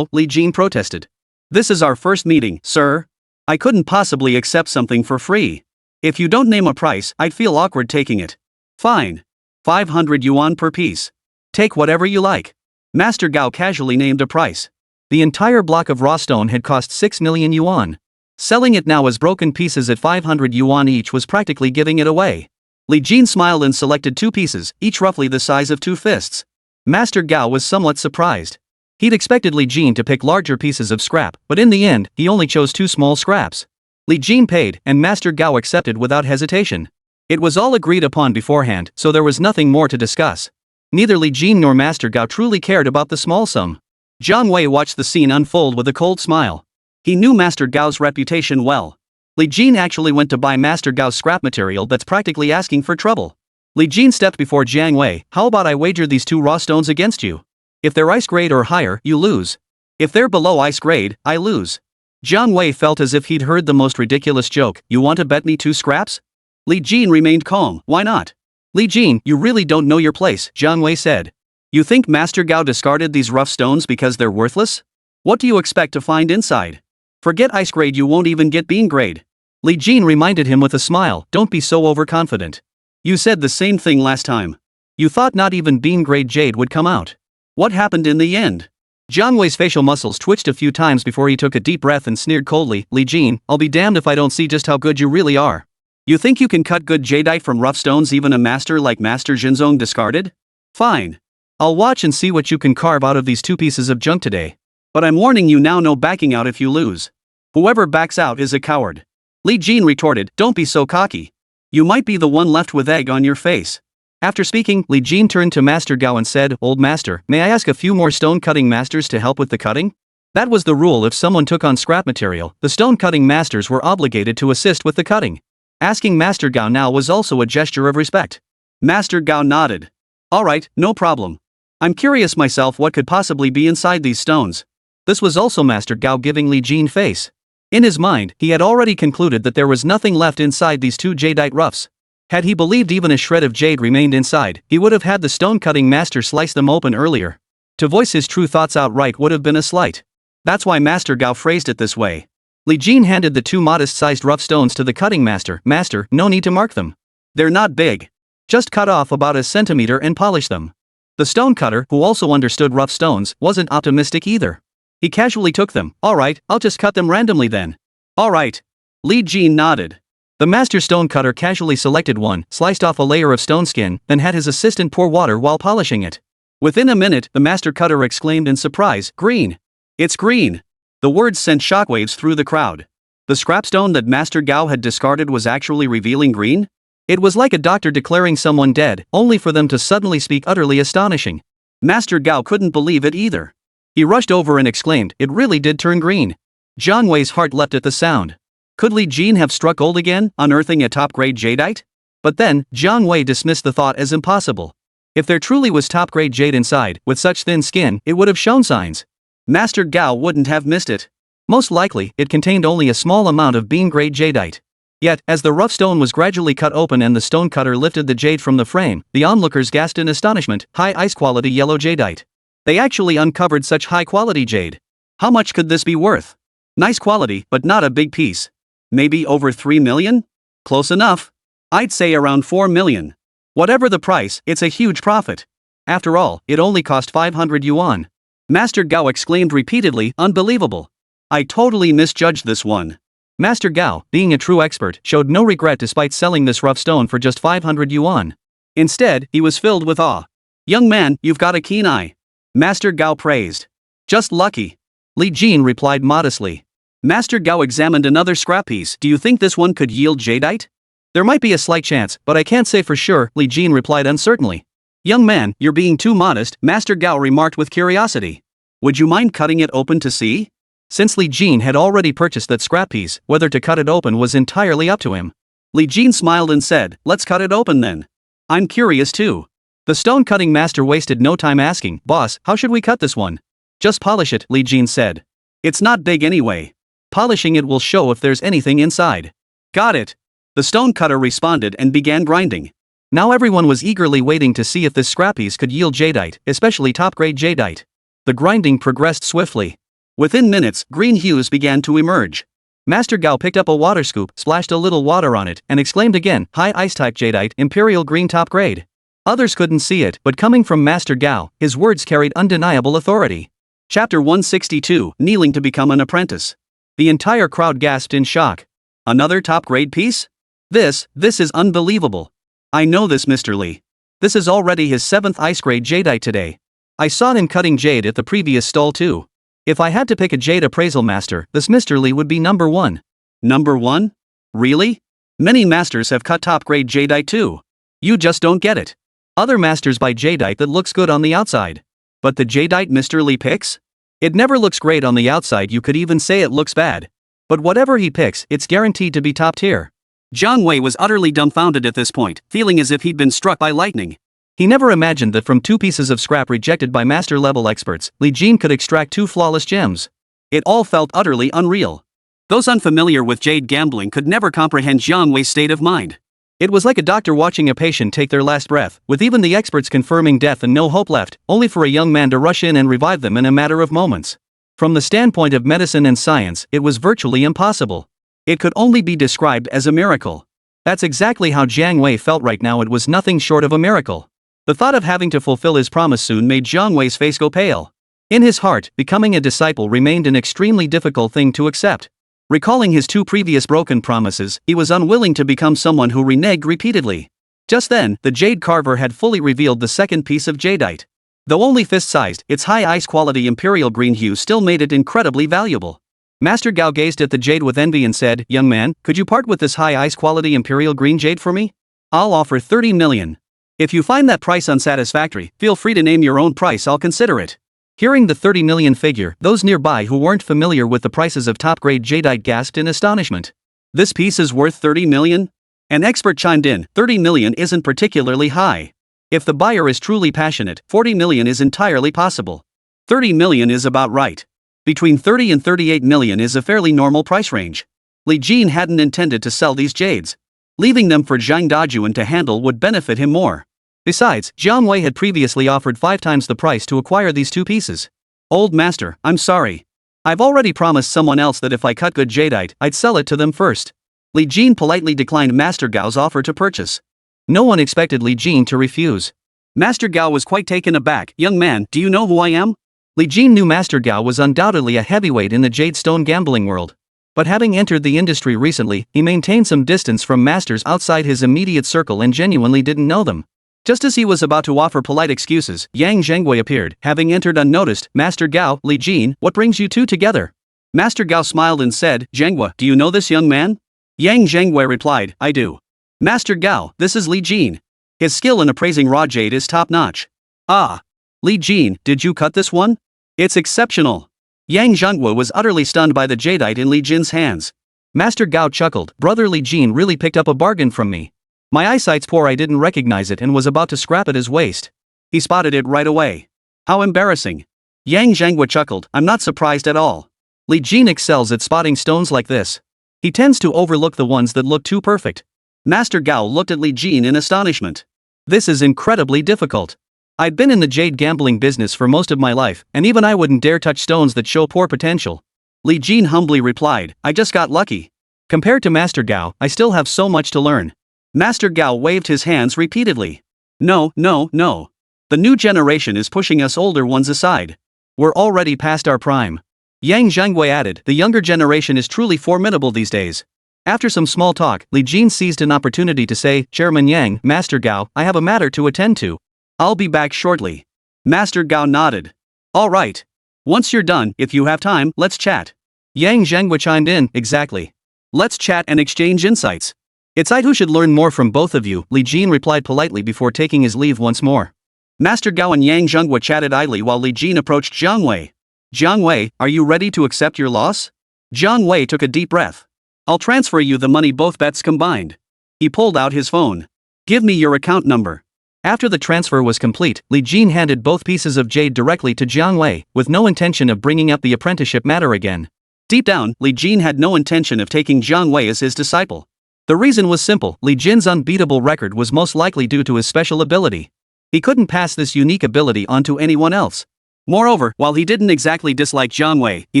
Li Jin protested. This is our first meeting, sir. I couldn't possibly accept something for free. If you don't name a price, I'd feel awkward taking it. Fine. 500 yuan per piece. Take whatever you like. Master Gao casually named a price. The entire block of raw stone had cost 6 million yuan. Selling it now as broken pieces at 500 yuan each was practically giving it away. Li Jin smiled and selected 2 pieces, each roughly the size of 2 fists. Master Gao was somewhat surprised. He'd expected Li Jin to pick larger pieces of scrap, but in the end, he only chose 2 small scraps. Li Jin paid, and Master Gao accepted without hesitation. It was all agreed upon beforehand, so there was nothing more to discuss. Neither Li Jin nor Master Gao truly cared about the small sum. Jiang Wei watched the scene unfold with a cold smile. He knew Master Gao's reputation well. Li Jin actually went to buy Master Gao's scrap material that's practically asking for trouble. Li Jin stepped before Jiang Wei, how about I wager these 2 raw stones against you? If they're ice grade or higher, you lose. If they're below ice grade, I lose. Jiang Wei felt as if he'd heard the most ridiculous joke. You want to bet me 2 scraps? Li Jin remained calm. Why not? Li Jin, you really don't know your place, Jiang Wei said. You think Master Gao discarded these rough stones because they're worthless? What do you expect to find inside? Forget ice grade, you won't even get bean grade. Li Jin reminded him with a smile, don't be so overconfident. You said the same thing last time. You thought not even bean grade jade would come out. What happened in the end? Jiang Wei's facial muscles twitched a few times before he took a deep breath and sneered coldly, Li Jin, I'll be damned if I don't see just how good you really are. You think you can cut good jadeite from rough stones even a master like Master Jinzong discarded? Fine. I'll watch and see what you can carve out of these 2 pieces of junk today. But I'm warning you now, no backing out if you lose. Whoever backs out is a coward. Li Jin retorted, don't be so cocky. You might be the one left with egg on your face. After speaking, Li Jin turned to Master Gao and said, Old Master, may I ask a few more stone-cutting masters to help with the cutting? That was the rule. If someone took on scrap material, the stone-cutting masters were obligated to assist with the cutting. Asking Master Gao now was also a gesture of respect. Master Gao nodded. Alright, no problem. I'm curious myself what could possibly be inside these stones. This was also Master Gao giving Li Jin face. In his mind, he had already concluded that there was nothing left inside these 2 jadeite roughs. Had he believed even a shred of jade remained inside, he would have had the stone-cutting master slice them open earlier. To voice his true thoughts outright would have been a slight. That's why Master Gao phrased it this way. Li Jin handed the 2 modest-sized rough stones to the cutting master. Master, no need to mark them. They're not big. Just cut off about a centimeter and polish them. The stonecutter, who also understood rough stones, wasn't optimistic either. He casually took them. Alright, I'll just cut them randomly then. Alright. Li Jin nodded. The master stonecutter casually selected one, sliced off a layer of stone skin, then had his assistant pour water while polishing it. Within a minute, the master cutter exclaimed in surprise, green. It's green. The words sent shockwaves through the crowd. The scrapstone that Master Gao had discarded was actually revealing green? It was like a doctor declaring someone dead, only for them to suddenly speak utterly astonishing. Master Gao couldn't believe it either. He rushed over and exclaimed, it really did turn green. Jiang Wei's heart leapt at the sound. Could Li Jin have struck gold again, unearthing a top-grade jadeite? But then, Jiang Wei dismissed the thought as impossible. If there truly was top-grade jade inside, with such thin skin, it would have shown signs. Master Gao wouldn't have missed it. Most likely, it contained only a small amount of bean-grade jadeite. Yet, as the rough stone was gradually cut open and the stone cutter lifted the jade from the frame, the onlookers gasped in astonishment. High ice-quality yellow jadeite. They actually uncovered such high-quality jade. How much could this be worth? Nice quality, but not a big piece. Maybe over 3 million? Close enough. I'd say around 4 million. Whatever the price, it's a huge profit. After all, it only cost 500 yuan. Master Gao exclaimed repeatedly, unbelievable. I totally misjudged this one. Master Gao, being a true expert, showed no regret despite selling this rough stone for just 500 yuan. Instead, he was filled with awe. Young man, you've got a keen eye. Master Gao praised. Just lucky. Li Jin replied modestly. Master Gao examined another scrap piece. Do you think this one could yield jadeite? There might be a slight chance, but I can't say for sure, Li Jin replied uncertainly. Young man, you're being too modest, Master Gao remarked with curiosity. Would you mind cutting it open to see? Since Li Jin had already purchased that scrap piece, whether to cut it open was entirely up to him. Li Jin smiled and said, let's cut it open then. I'm curious too. The stone-cutting master wasted no time asking, boss, how should we cut this one? Just polish it, Li Jin said. It's not big anyway. Polishing it will show if there's anything inside. Got it. The stone cutter responded and began grinding. Now everyone was eagerly waiting to see if this scrap piece could yield jadeite, especially top-grade jadeite. The grinding progressed swiftly. Within minutes, green hues began to emerge. Master Gao picked up a water scoop, splashed a little water on it, and exclaimed again, high ice-type jadeite, imperial green top-grade. Others couldn't see it, but coming from Master Gao, his words carried undeniable authority. Chapter 162, Kneeling to Become an Apprentice. The entire crowd gasped in shock. Another top-grade piece? This is unbelievable. I know this Mr. Li. This is already his 7th ice-grade jadeite today. I saw him cutting jade at the previous stall too. If I had to pick a jade appraisal master, this Mr. Li would be number 1. Number 1? Really? Many masters have cut top-grade jadeite too. You just don't get it. Other masters buy jadeite that looks good on the outside. But the jadeite Mr. Li picks? It never looks great on the outside, you could even say it looks bad. But whatever he picks, it's guaranteed to be top tier. Jiang Wei was utterly dumbfounded at this point, feeling as if he'd been struck by lightning. He never imagined that from 2 pieces of scrap rejected by master-level experts, Li Jin could extract 2 flawless gems. It all felt utterly unreal. Those unfamiliar with jade gambling could never comprehend Jiang Wei's state of mind. It was like a doctor watching a patient take their last breath, with even the experts confirming death and no hope left, only for a young man to rush in and revive them in a matter of moments. From the standpoint of medicine and science, it was virtually impossible. It could only be described as a miracle. That's exactly how Jiang Wei felt right now. It was nothing short of a miracle. The thought of having to fulfill his promise soon made Jiang Wei's face go pale. In his heart, becoming a disciple remained an extremely difficult thing to accept. Recalling his 2 previous broken promises, he was unwilling to become someone who reneged repeatedly. Just then, the jade carver had fully revealed the 2nd piece of jadeite. Though only fist-sized, its high ice-quality imperial green hue still made it incredibly valuable. Master Gao gazed at the jade with envy and said, young man, could you part with this high ice-quality imperial green jade for me? I'll offer 30 million. If you find that price unsatisfactory, feel free to name your own price, I'll consider it. Hearing the 30 million figure, those nearby who weren't familiar with the prices of top-grade jadeite gasped in astonishment. This piece is worth 30 million? An expert chimed in, 30 million isn't particularly high. If the buyer is truly passionate, 40 million is entirely possible. 30 million is about right. Between 30 and 38 million is a fairly normal price range. Li Jin hadn't intended to sell these jades. Leaving them for Zhang Dajuan to handle would benefit him more. Besides, Jiang Wei had previously offered 5 times the price to acquire these 2 pieces. Old master, I'm sorry. I've already promised someone else that if I cut good jadeite, I'd sell it to them first. Li Jin politely declined Master Gao's offer to purchase. No one expected Li Jin to refuse. Master Gao was quite taken aback. Young man, do you know who I am? Li Jin knew Master Gao was undoubtedly a heavyweight in the jade stone gambling world. But having entered the industry recently, he maintained some distance from masters outside his immediate circle and genuinely didn't know them. Just as he was about to offer polite excuses, Yang Zhengwei appeared, having entered unnoticed. Master Gao, Li Jin, what brings you 2 together? Master Gao smiled and said, Zhengwei, do you know this young man? Yang Zhengwei replied, I do. Master Gao, this is Li Jin. His skill in appraising raw jade is top-notch. Ah. Li Jin, did you cut this one? It's exceptional. Yang Zhenghua was utterly stunned by the jadeite in Li Jin's hands. Master Gao chuckled, Brother Li Jin really picked up a bargain from me. My eyesight's poor, I didn't recognize it and was about to scrap at his waist. He spotted it right away. How embarrassing. Yang Zhenghua chuckled, I'm not surprised at all. Li Jin excels at spotting stones like this. He tends to overlook the ones that look too perfect. Master Gao looked at Li Jin in astonishment. This is incredibly difficult. I'd been in the jade gambling business for most of my life, and even I wouldn't dare touch stones that show poor potential. Li Jin humbly replied, I just got lucky. Compared to Master Gao, I still have so much to learn. Master Gao waved his hands repeatedly. No. The new generation is pushing us older ones aside. We're already past our prime. Yang Zhenghua added, the younger generation is truly formidable these days. After some small talk, Li Jin seized an opportunity to say, Chairman Yang, Master Gao, I have a matter to attend to. I'll be back shortly. Master Gao nodded. All right. Once you're done, if you have time, let's chat. Yang Zhenghua chimed in, exactly. Let's chat and exchange insights. It's I who should learn more from both of you, Li Jin replied politely before taking his leave once more. Master Gao and Yang Zhenghua chatted idly while Li Jin approached Jiang Wei. Jiang Wei, are you ready to accept your loss? Jiang Wei took a deep breath. I'll transfer you the money both bets combined. He pulled out his phone. Give me your account number. After the transfer was complete, Li Jin handed both pieces of jade directly to Jiang Wei, with no intention of bringing up the apprenticeship matter again. Deep down, Li Jin had no intention of taking Jiang Wei as his disciple. The reason was simple, Li Jin's unbeatable record was most likely due to his special ability. He couldn't pass this unique ability on to anyone else. Moreover, while he didn't exactly dislike Jiang Wei, he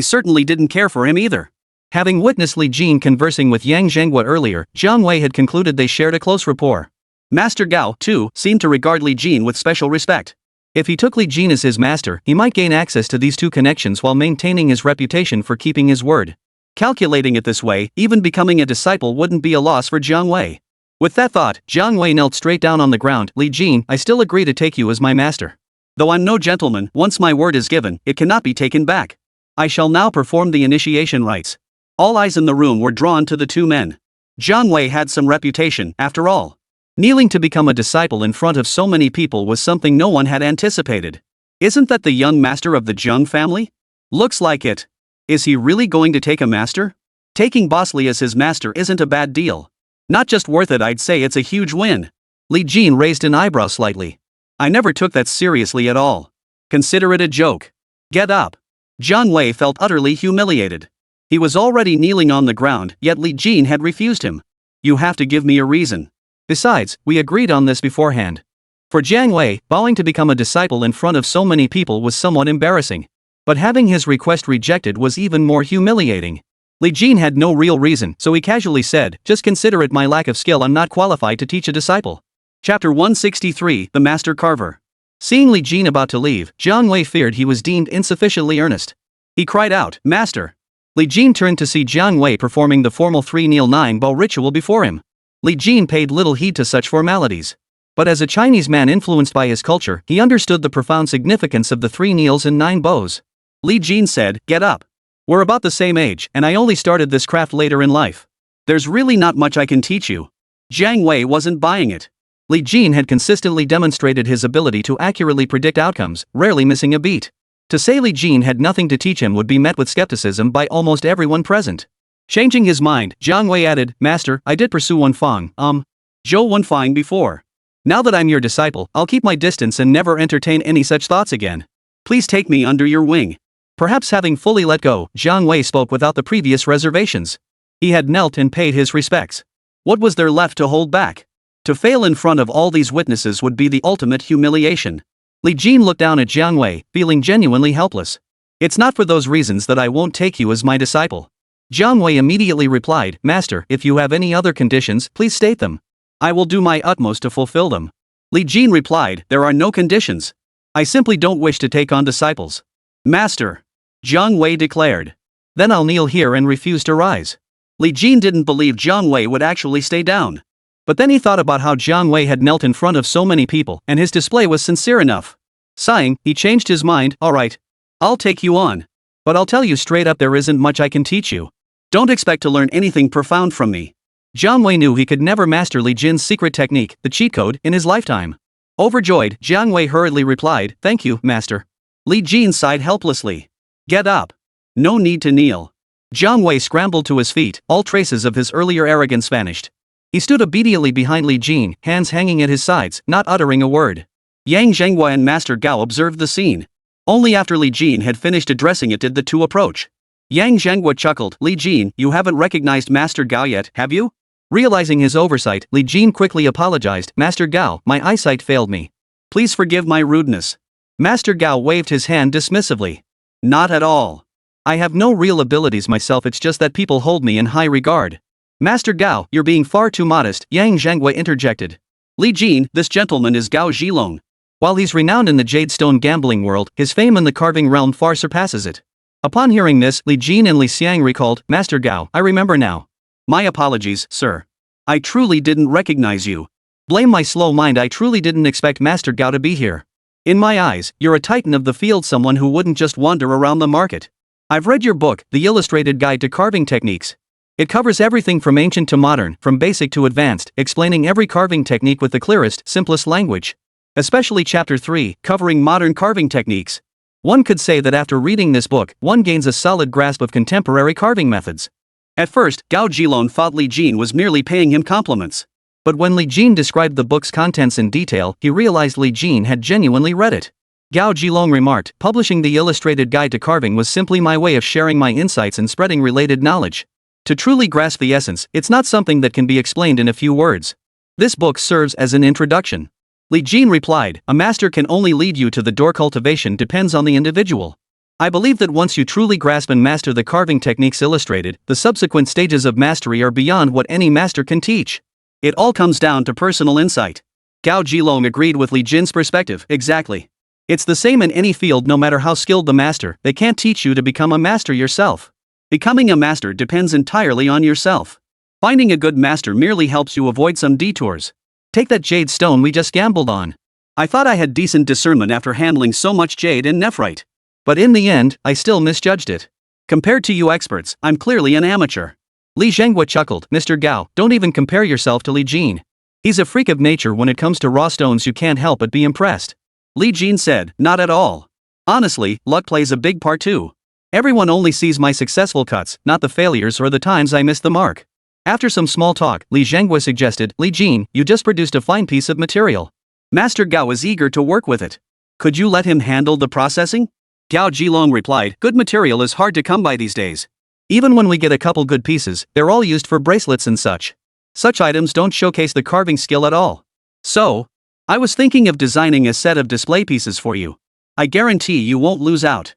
certainly didn't care for him either. Having witnessed Li Jin conversing with Yang Zhenghua earlier, Jiang Wei had concluded they shared a close rapport. Master Gao, too, seemed to regard Li Jin with special respect. If he took Li Jin as his master, he might gain access to these two connections while maintaining his reputation for keeping his word. Calculating it this way, even becoming a disciple wouldn't be a loss for Jiang Wei. With that thought, Jiang Wei knelt straight down on the ground. Li Jin, I still agree to take you as my master. Though I'm no gentleman, once my word is given, it cannot be taken back. I shall now perform the initiation rites. All eyes in the room were drawn to the two men. Jiang Wei had some reputation, after all. Kneeling to become a disciple in front of so many people was something no one had anticipated. Isn't that the young master of the Zheng family? Looks like it. Is he really going to take a master? Taking Boss Li as his master isn't a bad deal. Not just worth it, I'd say it's a huge win. Li Jin raised an eyebrow slightly. I never took that seriously at all. Consider it a joke. Get up. Jiang Wei felt utterly humiliated. He was already kneeling on the ground, yet Li Jin had refused him. You have to give me a reason. Besides, we agreed on this beforehand. For Jiang Wei, bowing to become a disciple in front of so many people was somewhat embarrassing. But having his request rejected was even more humiliating. Li Jin had no real reason, so he casually said, just consider it my lack of skill, I'm not qualified to teach a disciple. Chapter 163, The Master Carver. Seeing Li Jin about to leave, Jiang Wei feared he was deemed insufficiently earnest. He cried out, Master. Li Jin turned to see Jiang Wei performing the formal 3-kneel-9-bow ritual before him. Li Jin paid little heed to such formalities. But as a Chinese man influenced by his culture, he understood the profound significance of the 3 kneels and 9 bows. Li Jin said, get up. We're about the same age, and I only started this craft later in life. There's really not much I can teach you. Jiang Wei wasn't buying it. Li Jin had consistently demonstrated his ability to accurately predict outcomes, rarely missing a beat. To say Li Jin had nothing to teach him would be met with skepticism by almost everyone present. Changing his mind, Jiang Wei added, Master, I did pursue Wenfang, Zhou Wenfang before. Now that I'm your disciple, I'll keep my distance and never entertain any such thoughts again. Please take me under your wing. Perhaps having fully let go, Jiang Wei spoke without the previous reservations. He had knelt and paid his respects. What was there left to hold back? To fail in front of all these witnesses would be the ultimate humiliation. Li Jin looked down at Jiang Wei, feeling genuinely helpless. It's not for those reasons that I won't take you as my disciple. Jiang Wei immediately replied, Master, if you have any other conditions, please state them. I will do my utmost to fulfill them. Li Jin replied, there are no conditions. I simply don't wish to take on disciples. Master. Jiang Wei declared. Then I'll kneel here and refuse to rise. Li Jin didn't believe Jiang Wei would actually stay down. But then he thought about how Jiang Wei had knelt in front of so many people, and his display was sincere enough. Sighing, he changed his mind, alright. I'll take you on. But I'll tell you straight up, there isn't much I can teach you. Don't expect to learn anything profound from me. Jiang Wei knew he could never master Li Jin's secret technique, the cheat code, in his lifetime. Overjoyed, Jiang Wei hurriedly replied, "Thank you, master." Li Jin sighed helplessly. "Get up. No need to kneel." Jiang Wei scrambled to his feet, all traces of his earlier arrogance vanished. He stood obediently behind Li Jin, hands hanging at his sides, not uttering a word. Yang Zhenghua and Master Gao observed the scene. Only after Li Jin had finished addressing it did the two approach. Yang Zhenghua chuckled, "Li Jin, you haven't recognized Master Gao yet, have you?" Realizing his oversight, Li Jin quickly apologized, "Master Gao, my eyesight failed me. Please forgive my rudeness." Master Gao waved his hand dismissively. "Not at all. I have no real abilities myself, it's just that people hold me in high regard." "Master Gao, you're being far too modest," Yang Zhenghua interjected. "Li Jin, this gentleman is Gao Zhilong. While he's renowned in the jade stone gambling world, his fame in the carving realm far surpasses it." Upon hearing this, Li Jin and Li Xiang recalled, "Master Gao, I remember now. My apologies, sir. I truly didn't recognize you. Blame my slow mind, I truly didn't expect Master Gao to be here. In my eyes, you're a titan of the field, someone who wouldn't just wander around the market. I've read your book, The Illustrated Guide to Carving Techniques. It covers everything from ancient to modern, from basic to advanced, explaining every carving technique with the clearest, simplest language. Especially Chapter 3, covering modern carving techniques. One could say that after reading this book, one gains a solid grasp of contemporary carving methods." At first, Gao Zhilong thought Li Jin was merely paying him compliments. But when Li Jin described the book's contents in detail, he realized Li Jin had genuinely read it. Gao Zhilong remarked, "Publishing the Illustrated Guide to Carving was simply my way of sharing my insights and spreading related knowledge. To truly grasp the essence, it's not something that can be explained in a few words. This book serves as an introduction." Li Jin replied, "A master can only lead you to the door. Cultivation depends on the individual. I believe that once you truly grasp and master the carving techniques illustrated, the subsequent stages of mastery are beyond what any master can teach. It all comes down to personal insight." Gao Zhilong agreed with Li Jin's perspective. "Exactly. It's the same in any field, no matter how skilled the master, they can't teach you to become a master yourself. Becoming a master depends entirely on yourself. Finding a good master merely helps you avoid some detours. Take that jade stone we just gambled on. I thought I had decent discernment after handling so much jade and nephrite. But in the end, I still misjudged it. Compared to you experts, I'm clearly an amateur." Li Zhenghua chuckled, "Mr. Gao, don't even compare yourself to Li Jin. He's a freak of nature. When it comes to raw stones, you can't help but be impressed." Li Jin said, "Not at all. Honestly, luck plays a big part too. Everyone only sees my successful cuts, not the failures or the times I missed the mark." After some small talk, Li Zhenghua suggested, "Li Jin, you just produced a fine piece of material. Master Gao is eager to work with it. Could you let him handle the processing?" Gao Zhilong replied, "Good material is hard to come by these days. Even when we get a couple good pieces, they're all used for bracelets and such. Such items don't showcase the carving skill at all. So, I was thinking of designing a set of display pieces for you. I guarantee you won't lose out.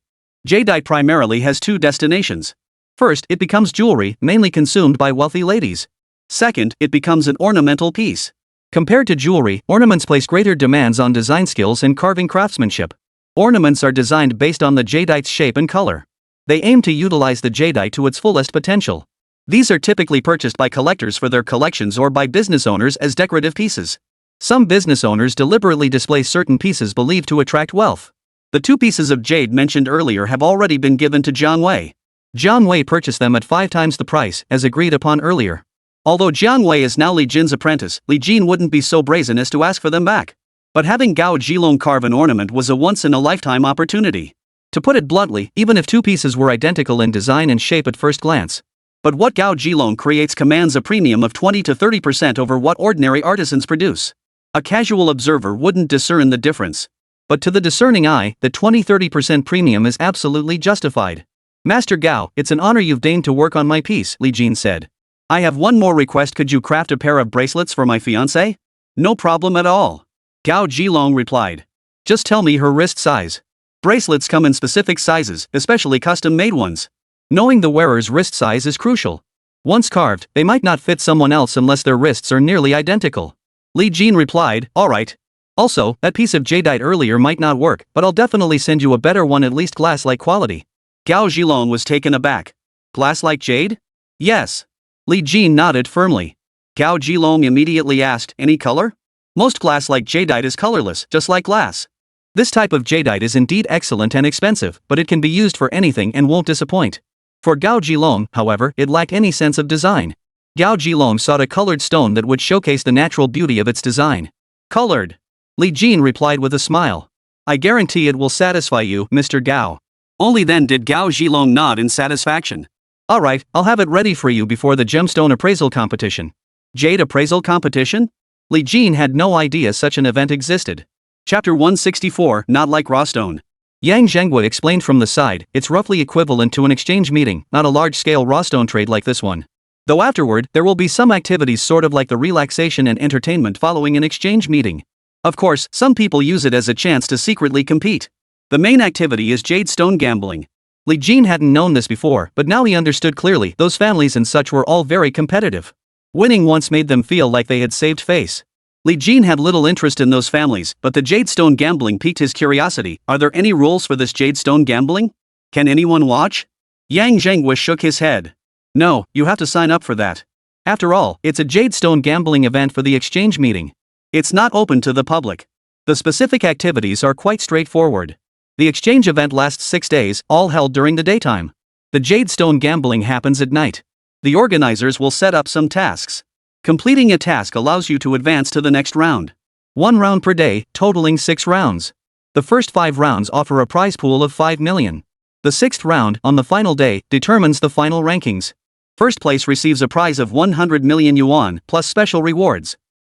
Jadeite primarily has two destinations. First, it becomes jewelry, mainly consumed by wealthy ladies. Second, it becomes an ornamental piece. Compared to jewelry, ornaments place greater demands on design skills and carving craftsmanship. Ornaments are designed based on the jadeite's shape and color. They aim to utilize the jadeite to its fullest potential. These are typically purchased by collectors for their collections or by business owners as decorative pieces. Some business owners deliberately display certain pieces believed to attract wealth. The two pieces of jade mentioned earlier have already been given to Jiang Wei. Jiang Wei purchased them at 5 times the price, as agreed upon earlier. Although Jiang Wei is now Li Jin's apprentice, Li Jin wouldn't be so brazen as to ask for them back. But having Gao Zhilong carve an ornament was a once-in-a-lifetime opportunity. To put it bluntly, even if two pieces were identical in design and shape at first glance. But what Gao Zhilong creates commands a premium of 20 to 30% over what ordinary artisans produce. A casual observer wouldn't discern the difference. But to the discerning eye, the 20-30% premium is absolutely justified. "Master Gao, it's an honor you've deigned to work on my piece," Li Jin said. "I have one more request. Could you craft a pair of bracelets for my fiancée?" "No problem at all," Gao Zhilong replied. "Just tell me her wrist size." Bracelets come in specific sizes, especially custom-made ones. Knowing the wearer's wrist size is crucial. Once carved, they might not fit someone else unless their wrists are nearly identical. Li Jin replied, "All right. Also, that piece of jadeite earlier might not work, but I'll definitely send you a better one, at least glass-like quality." Gao Zhilong was taken aback. "Glass-like jade?" "Yes." Li Jin nodded firmly. Gao Zhilong immediately asked, "Any color?" "Most glass-like jadeite is colorless, just like glass. This type of jadeite is indeed excellent and expensive, but it can be used for anything and won't disappoint." For Gao Zhilong, however, it lacked any sense of design. Gao Zhilong sought a colored stone that would showcase the natural beauty of its design. "Colored." Li Jin replied with a smile. I guarantee it will satisfy you, Mr. Gao. Only then did Gao Zhilong nod in satisfaction. Alright, I'll have it ready for you before the gemstone appraisal competition. Jade appraisal competition? Li Jin had no idea such an event existed. Chapter 164, Not Like Raw Stone. Yang Zhenghua explained from the side, it's roughly equivalent to an exchange meeting, not a large-scale raw stone trade like this one. Though afterward, there will be some activities sort of like the relaxation and entertainment following an exchange meeting. Of course, some people use it as a chance to secretly compete. The main activity is jade stone gambling. Li Jin hadn't known this before, but now he understood clearly those families and such were all very competitive. Winning once made them feel like they had saved face. Li Jin had little interest in those families, but the jade stone gambling piqued his curiosity. Are there any rules for this jade stone gambling? Can anyone watch? Yang Zhenghua shook his head. No, you have to sign up for that. After all, it's a jade stone gambling event for the exchange meeting. It's not open to the public. The specific activities are quite straightforward. The exchange event lasts 6 days, all held during the daytime. The jade stone gambling happens at night. The organizers will set up some tasks. Completing a task allows you to advance to the next round. 1 round per day, totaling 6 rounds. The first 5 rounds offer a prize pool of 5 million. The 6th round, on the final day, determines the final rankings. First place receives a prize of 100 million yuan, plus special rewards.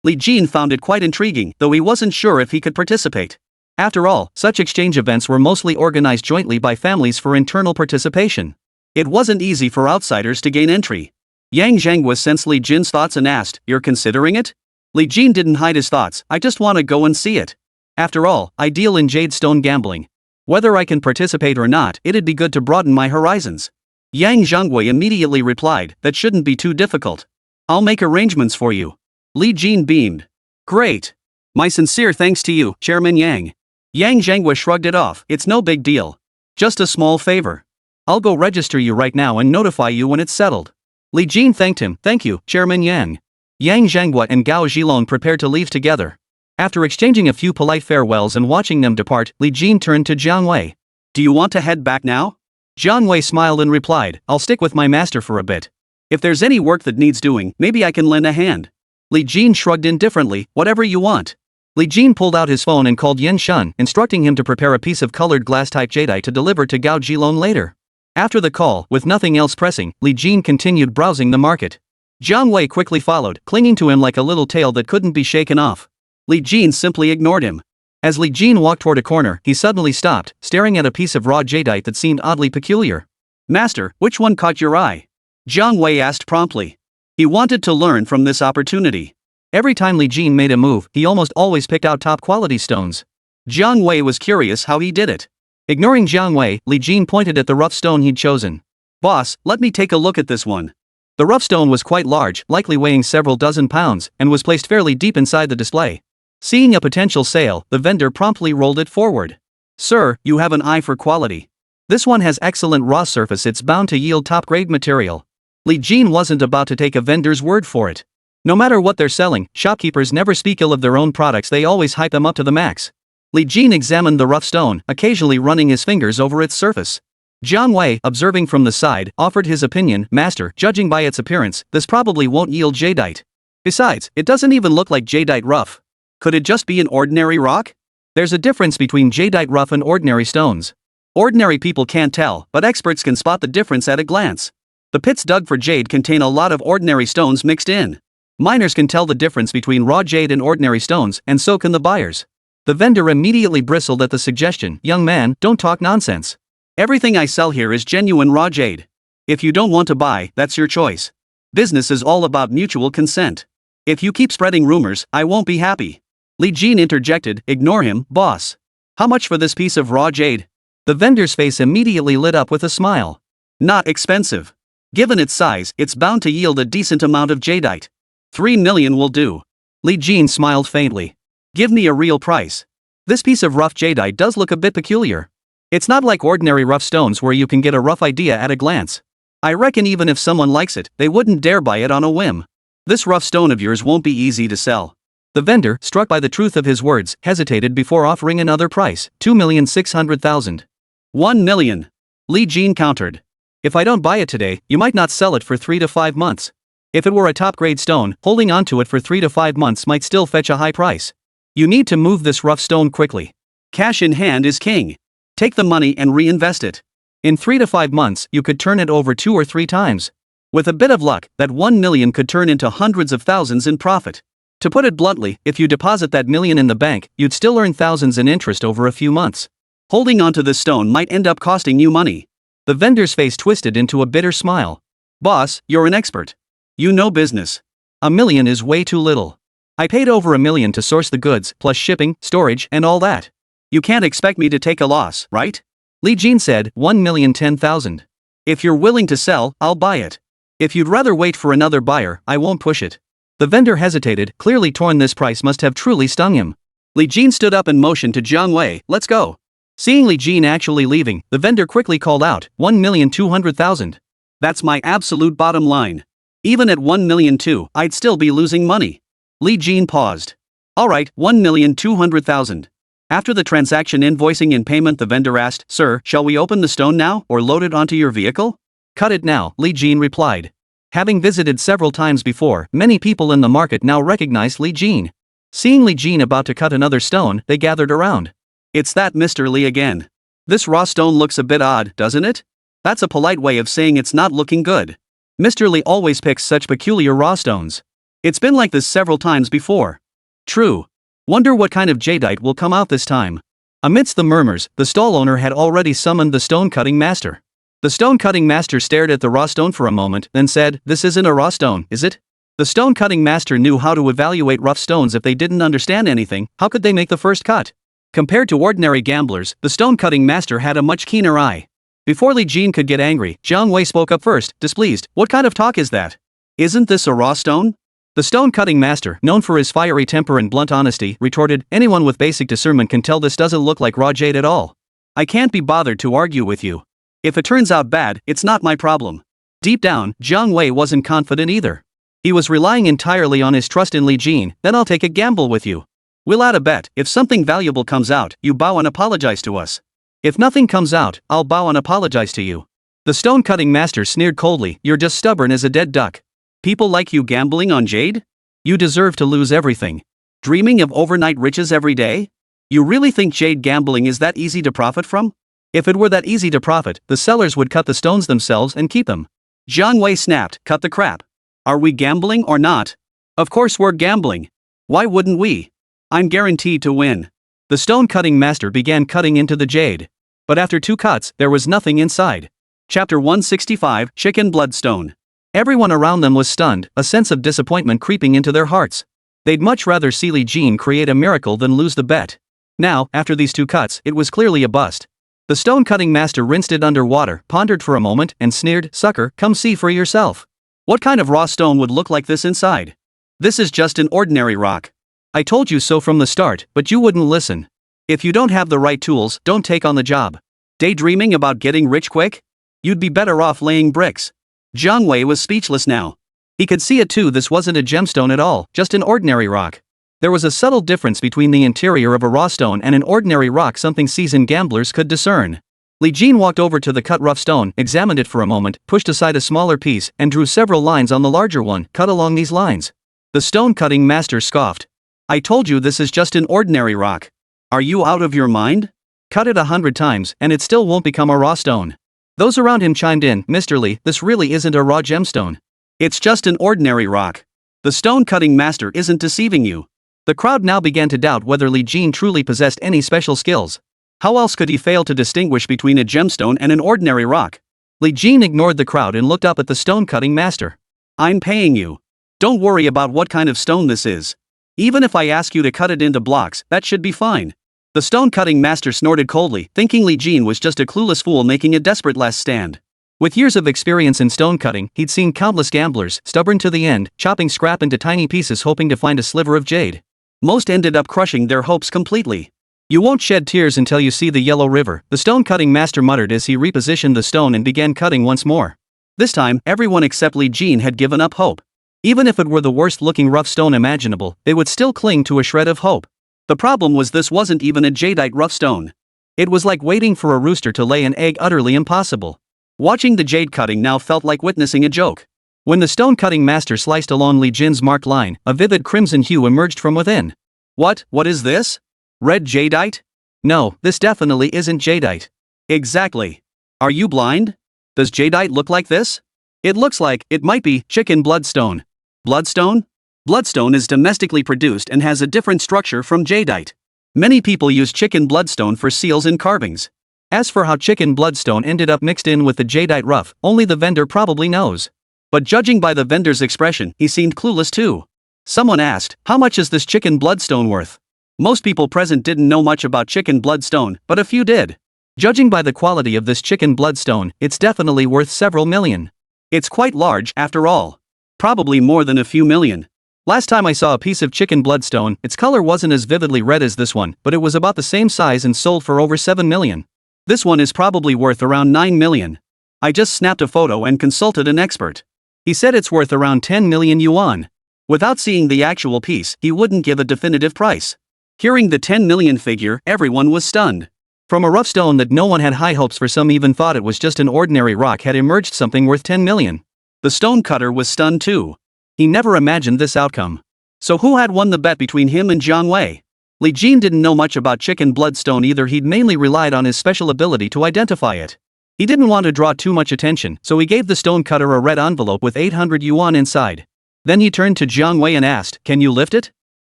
Li Jin found it quite intriguing, though he wasn't sure if he could participate. After all, such exchange events were mostly organized jointly by families for internal participation. It wasn't easy for outsiders to gain entry. Yang Zhenghua sensed Li Jin's thoughts and asked, "You're considering it?" Li Jin didn't hide his thoughts, "I just want to go and see it. After all, I deal in jade stone gambling. Whether I can participate or not, it'd be good to broaden my horizons." Yang Zhenghua immediately replied, "That shouldn't be too difficult. I'll make arrangements for you." Li Jin beamed. "Great. My sincere thanks to you, Chairman Yang." Yang Zhenghua shrugged it off, "It's no big deal. Just a small favor. I'll go register you right now and notify you when it's settled." Li Jin thanked him, "Thank you, Chairman Yang." Yang Zhenghua and Gao Zhilong prepared to leave together. After exchanging a few polite farewells and watching them depart, Li Jin turned to Jiang Wei. "Do you want to head back now?" Jiang Wei smiled and replied, "I'll stick with my master for a bit. If there's any work that needs doing, maybe I can lend a hand." Li Jin shrugged indifferently, "Whatever you want." Li Jin pulled out his phone and called Yin Shun, instructing him to prepare a piece of colored glass-type jadeite to deliver to Gao Zhilong later. After the call, with nothing else pressing, Li Jin continued browsing the market. Jiang Wei quickly followed, clinging to him like a little tail that couldn't be shaken off. Li Jin simply ignored him. As Li Jin walked toward a corner, he suddenly stopped, staring at a piece of raw jadeite that seemed oddly peculiar. "Master, which one caught your eye?" Jiang Wei asked promptly. He wanted to learn from this opportunity. Every time Li Jin made a move, he almost always picked out top-quality stones. Jiang Wei was curious how he did it. Ignoring Jiang Wei, Li Jin pointed at the rough stone he'd chosen. "Boss, let me take a look at this one." The rough stone was quite large, likely weighing several dozen pounds, and was placed fairly deep inside the display. Seeing a potential sale, the vendor promptly rolled it forward. "Sir, you have an eye for quality. This one has excellent raw surface, it's bound to yield top-grade material." Li Jin wasn't about to take a vendor's word for it. No matter what they're selling, shopkeepers never speak ill of their own products, they always hype them up to the max. Li Jin examined the rough stone, occasionally running his fingers over its surface. Jiang Wei, observing from the side, offered his opinion, "Master, judging by its appearance, this probably won't yield jadeite. Besides, it doesn't even look like jadeite rough. Could it just be an ordinary rock?" There's a difference between jadeite rough and ordinary stones. Ordinary people can't tell, but experts can spot the difference at a glance. The pits dug for jade contain a lot of ordinary stones mixed in. Miners can tell the difference between raw jade and ordinary stones, and so can the buyers. The vendor immediately bristled at the suggestion, "Young man, don't talk nonsense. Everything I sell here is genuine raw jade. If you don't want to buy, that's your choice. Business is all about mutual consent. If you keep spreading rumors, I won't be happy." Li Jin interjected, "Ignore him, boss. How much for this piece of raw jade?" The vendor's face immediately lit up with a smile. "Not expensive. Given its size, it's bound to yield a decent amount of jadeite. 3 million will do." Li Jin smiled faintly. "Give me a real price. This piece of rough jadeite does look a bit peculiar. It's not like ordinary rough stones where you can get a rough idea at a glance. I reckon even if someone likes it, they wouldn't dare buy it on a whim. This rough stone of yours won't be easy to sell." The vendor, struck by the truth of his words, hesitated before offering another price, 2,600,000. 1 million. Li Jin countered. "If I don't buy it today, you might not sell it for 3 to 5 months. If it were a top-grade stone, holding onto it for 3 to 5 months might still fetch a high price. You need to move this rough stone quickly. Cash in hand is king. Take the money and reinvest it. In 3 to 5 months, you could turn it over 2 or 3 times. With a bit of luck, that 1 million could turn into hundreds of thousands in profit. To put it bluntly, if you deposit that million in the bank, you'd still earn thousands in interest over a few months. Holding onto this stone might end up costing you money. The vendor's face twisted into a bitter smile. Boss, you're an expert. You know business. $1 million is way too little. I paid over $1 million to source the goods, plus shipping, storage, and all that. You can't expect me to take a loss, right? Li Jin said, $1,010,000. If you're willing to sell, I'll buy it. If you'd rather wait for another buyer, I won't push it. The vendor hesitated, clearly torn. This price must have truly stung him. Li Jin stood up and motioned to Jiang Wei, let's go. Seeing Li Jin actually leaving, the vendor quickly called out, $1,200,000. That's my absolute bottom line. Even at $1 million too, I'd still be losing money. Li Jin paused. Alright, $1,200,000. After the transaction invoicing and payment, the vendor asked, Sir, shall we open the stone now, or load it onto your vehicle? Cut it now, Li Jin replied. Having visited several times before, many people in the market now recognized Li Jin. Seeing Li Jin about to cut another stone, they gathered around. It's that Mr. Li again. This raw stone looks a bit odd, doesn't it? That's a polite way of saying it's not looking good. Mr. Li always picks such peculiar raw stones. It's been like this several times before. True. Wonder what kind of jadeite will come out this time. Amidst the murmurs, the stall owner had already summoned the stone-cutting master. The stone-cutting master stared at the raw stone for a moment, then said, This isn't a raw stone, is it? The stone-cutting master knew how to evaluate rough stones. If they didn't understand anything, how could they make the first cut? Compared to ordinary gamblers, the stone-cutting master had a much keener eye. Before Li Jin could get angry, Jiang Wei spoke up first, displeased. What kind of talk is that? Isn't this a raw stone? The stone-cutting master, known for his fiery temper and blunt honesty, retorted, Anyone with basic discernment can tell this doesn't look like raw jade at all. I can't be bothered to argue with you. If it turns out bad, it's not my problem. Deep down, Jiang Wei wasn't confident either. He was relying entirely on his trust in Li Jin. Then I'll take a gamble with you. We'll add a bet. If something valuable comes out, you bow and apologize to us. If nothing comes out, I'll bow and apologize to you. The stone-cutting master sneered coldly, You're just stubborn as a dead duck. People like you gambling on jade? You deserve to lose everything. Dreaming of overnight riches every day? You really think jade gambling is that easy to profit from? If it were that easy to profit, the sellers would cut the stones themselves and keep them. Jiang Wei snapped, Cut the crap. Are we gambling or not? Of course we're gambling. Why wouldn't we? I'm guaranteed to win. The stone-cutting master began cutting into the jade. But after 2 cuts, there was nothing inside. Chapter 165, Chicken Bloodstone. Everyone around them was stunned, a sense of disappointment creeping into their hearts. They'd much rather see Li Jin create a miracle than lose the bet. Now, after these 2 cuts, it was clearly a bust. The stone-cutting master rinsed it under water, pondered for a moment, and sneered, Sucker, come see for yourself. What kind of raw stone would look like this inside? This is just an ordinary rock. I told you so from the start, but you wouldn't listen. If you don't have the right tools, don't take on the job. Daydreaming about getting rich quick? You'd be better off laying bricks. Jiang Wei was speechless now. He could see it too. This wasn't a gemstone at all, just an ordinary rock. There was a subtle difference between the interior of a raw stone and an ordinary rock, something seasoned gamblers could discern. Li Jin walked over to the cut rough stone, examined it for a moment, pushed aside a smaller piece, and drew several lines on the larger one. Cut along these lines. The stone-cutting master scoffed. I told you this is just an ordinary rock. Are you out of your mind? Cut it 100 times, and it still won't become a raw stone. Those around him chimed in, Mr. Li, this really isn't a raw gemstone. It's just an ordinary rock. The stone-cutting master isn't deceiving you. The crowd now began to doubt whether Li Jin truly possessed any special skills. How else could he fail to distinguish between a gemstone and an ordinary rock? Li Jin ignored the crowd and looked up at the stone-cutting master. I'm paying you. Don't worry about what kind of stone this is. Even if I ask you to cut it into blocks, that should be fine. The stone-cutting master snorted coldly, thinking Li Jin was just a clueless fool making a desperate last stand. With years of experience in stone cutting, he'd seen countless gamblers, stubborn to the end, chopping scrap into tiny pieces hoping to find a sliver of jade. Most ended up crushing their hopes completely. You won't shed tears until you see the yellow river, the stone-cutting master muttered as he repositioned the stone and began cutting once more. This time, everyone except Li Jin had given up hope. Even if it were the worst-looking rough stone imaginable, they would still cling to a shred of hope. The problem was this wasn't even a jadeite rough stone. It was like waiting for a rooster to lay an egg, utterly impossible. Watching the jade cutting now felt like witnessing a joke. When the stone-cutting master sliced along Li Jin's marked line, a vivid crimson hue emerged from within. What is this? Red jadeite? No, this definitely isn't jadeite. Exactly. Are you blind? Does jadeite look like this? It looks like it might be chicken bloodstone. Bloodstone? Bloodstone is domestically produced and has a different structure from jadeite. Many people use chicken bloodstone for seals and carvings. As for how chicken bloodstone ended up mixed in with the jadeite rough, only the vendor probably knows. But judging by the vendor's expression, he seemed clueless too. Someone asked, "How much is this chicken bloodstone worth?" Most people present didn't know much about chicken bloodstone, but a few did. Judging by the quality of this chicken bloodstone, it's definitely worth several million. It's quite large, after all. Probably more than a few million. Last time I saw a piece of chicken bloodstone, its color wasn't as vividly red as this one, but it was about the same size and sold for over 7 million. This one is probably worth around 9 million. I just snapped a photo and consulted an expert. He said it's worth around 10 million yuan. Without seeing the actual piece, he wouldn't give a definitive price. Hearing the 10 million figure, everyone was stunned. From a rough stone that no one had high hopes for, some even thought it was just an ordinary rock, had emerged something worth 10 million. The stone cutter was stunned too. He never imagined this outcome. So who had won the bet between him and Jiang Wei? Li Jin didn't know much about chicken bloodstone either. He'd mainly relied on his special ability to identify it. He didn't want to draw too much attention, so he gave the stone cutter a red envelope with 800 yuan inside. Then he turned to Jiang Wei and asked, "Can you lift it?"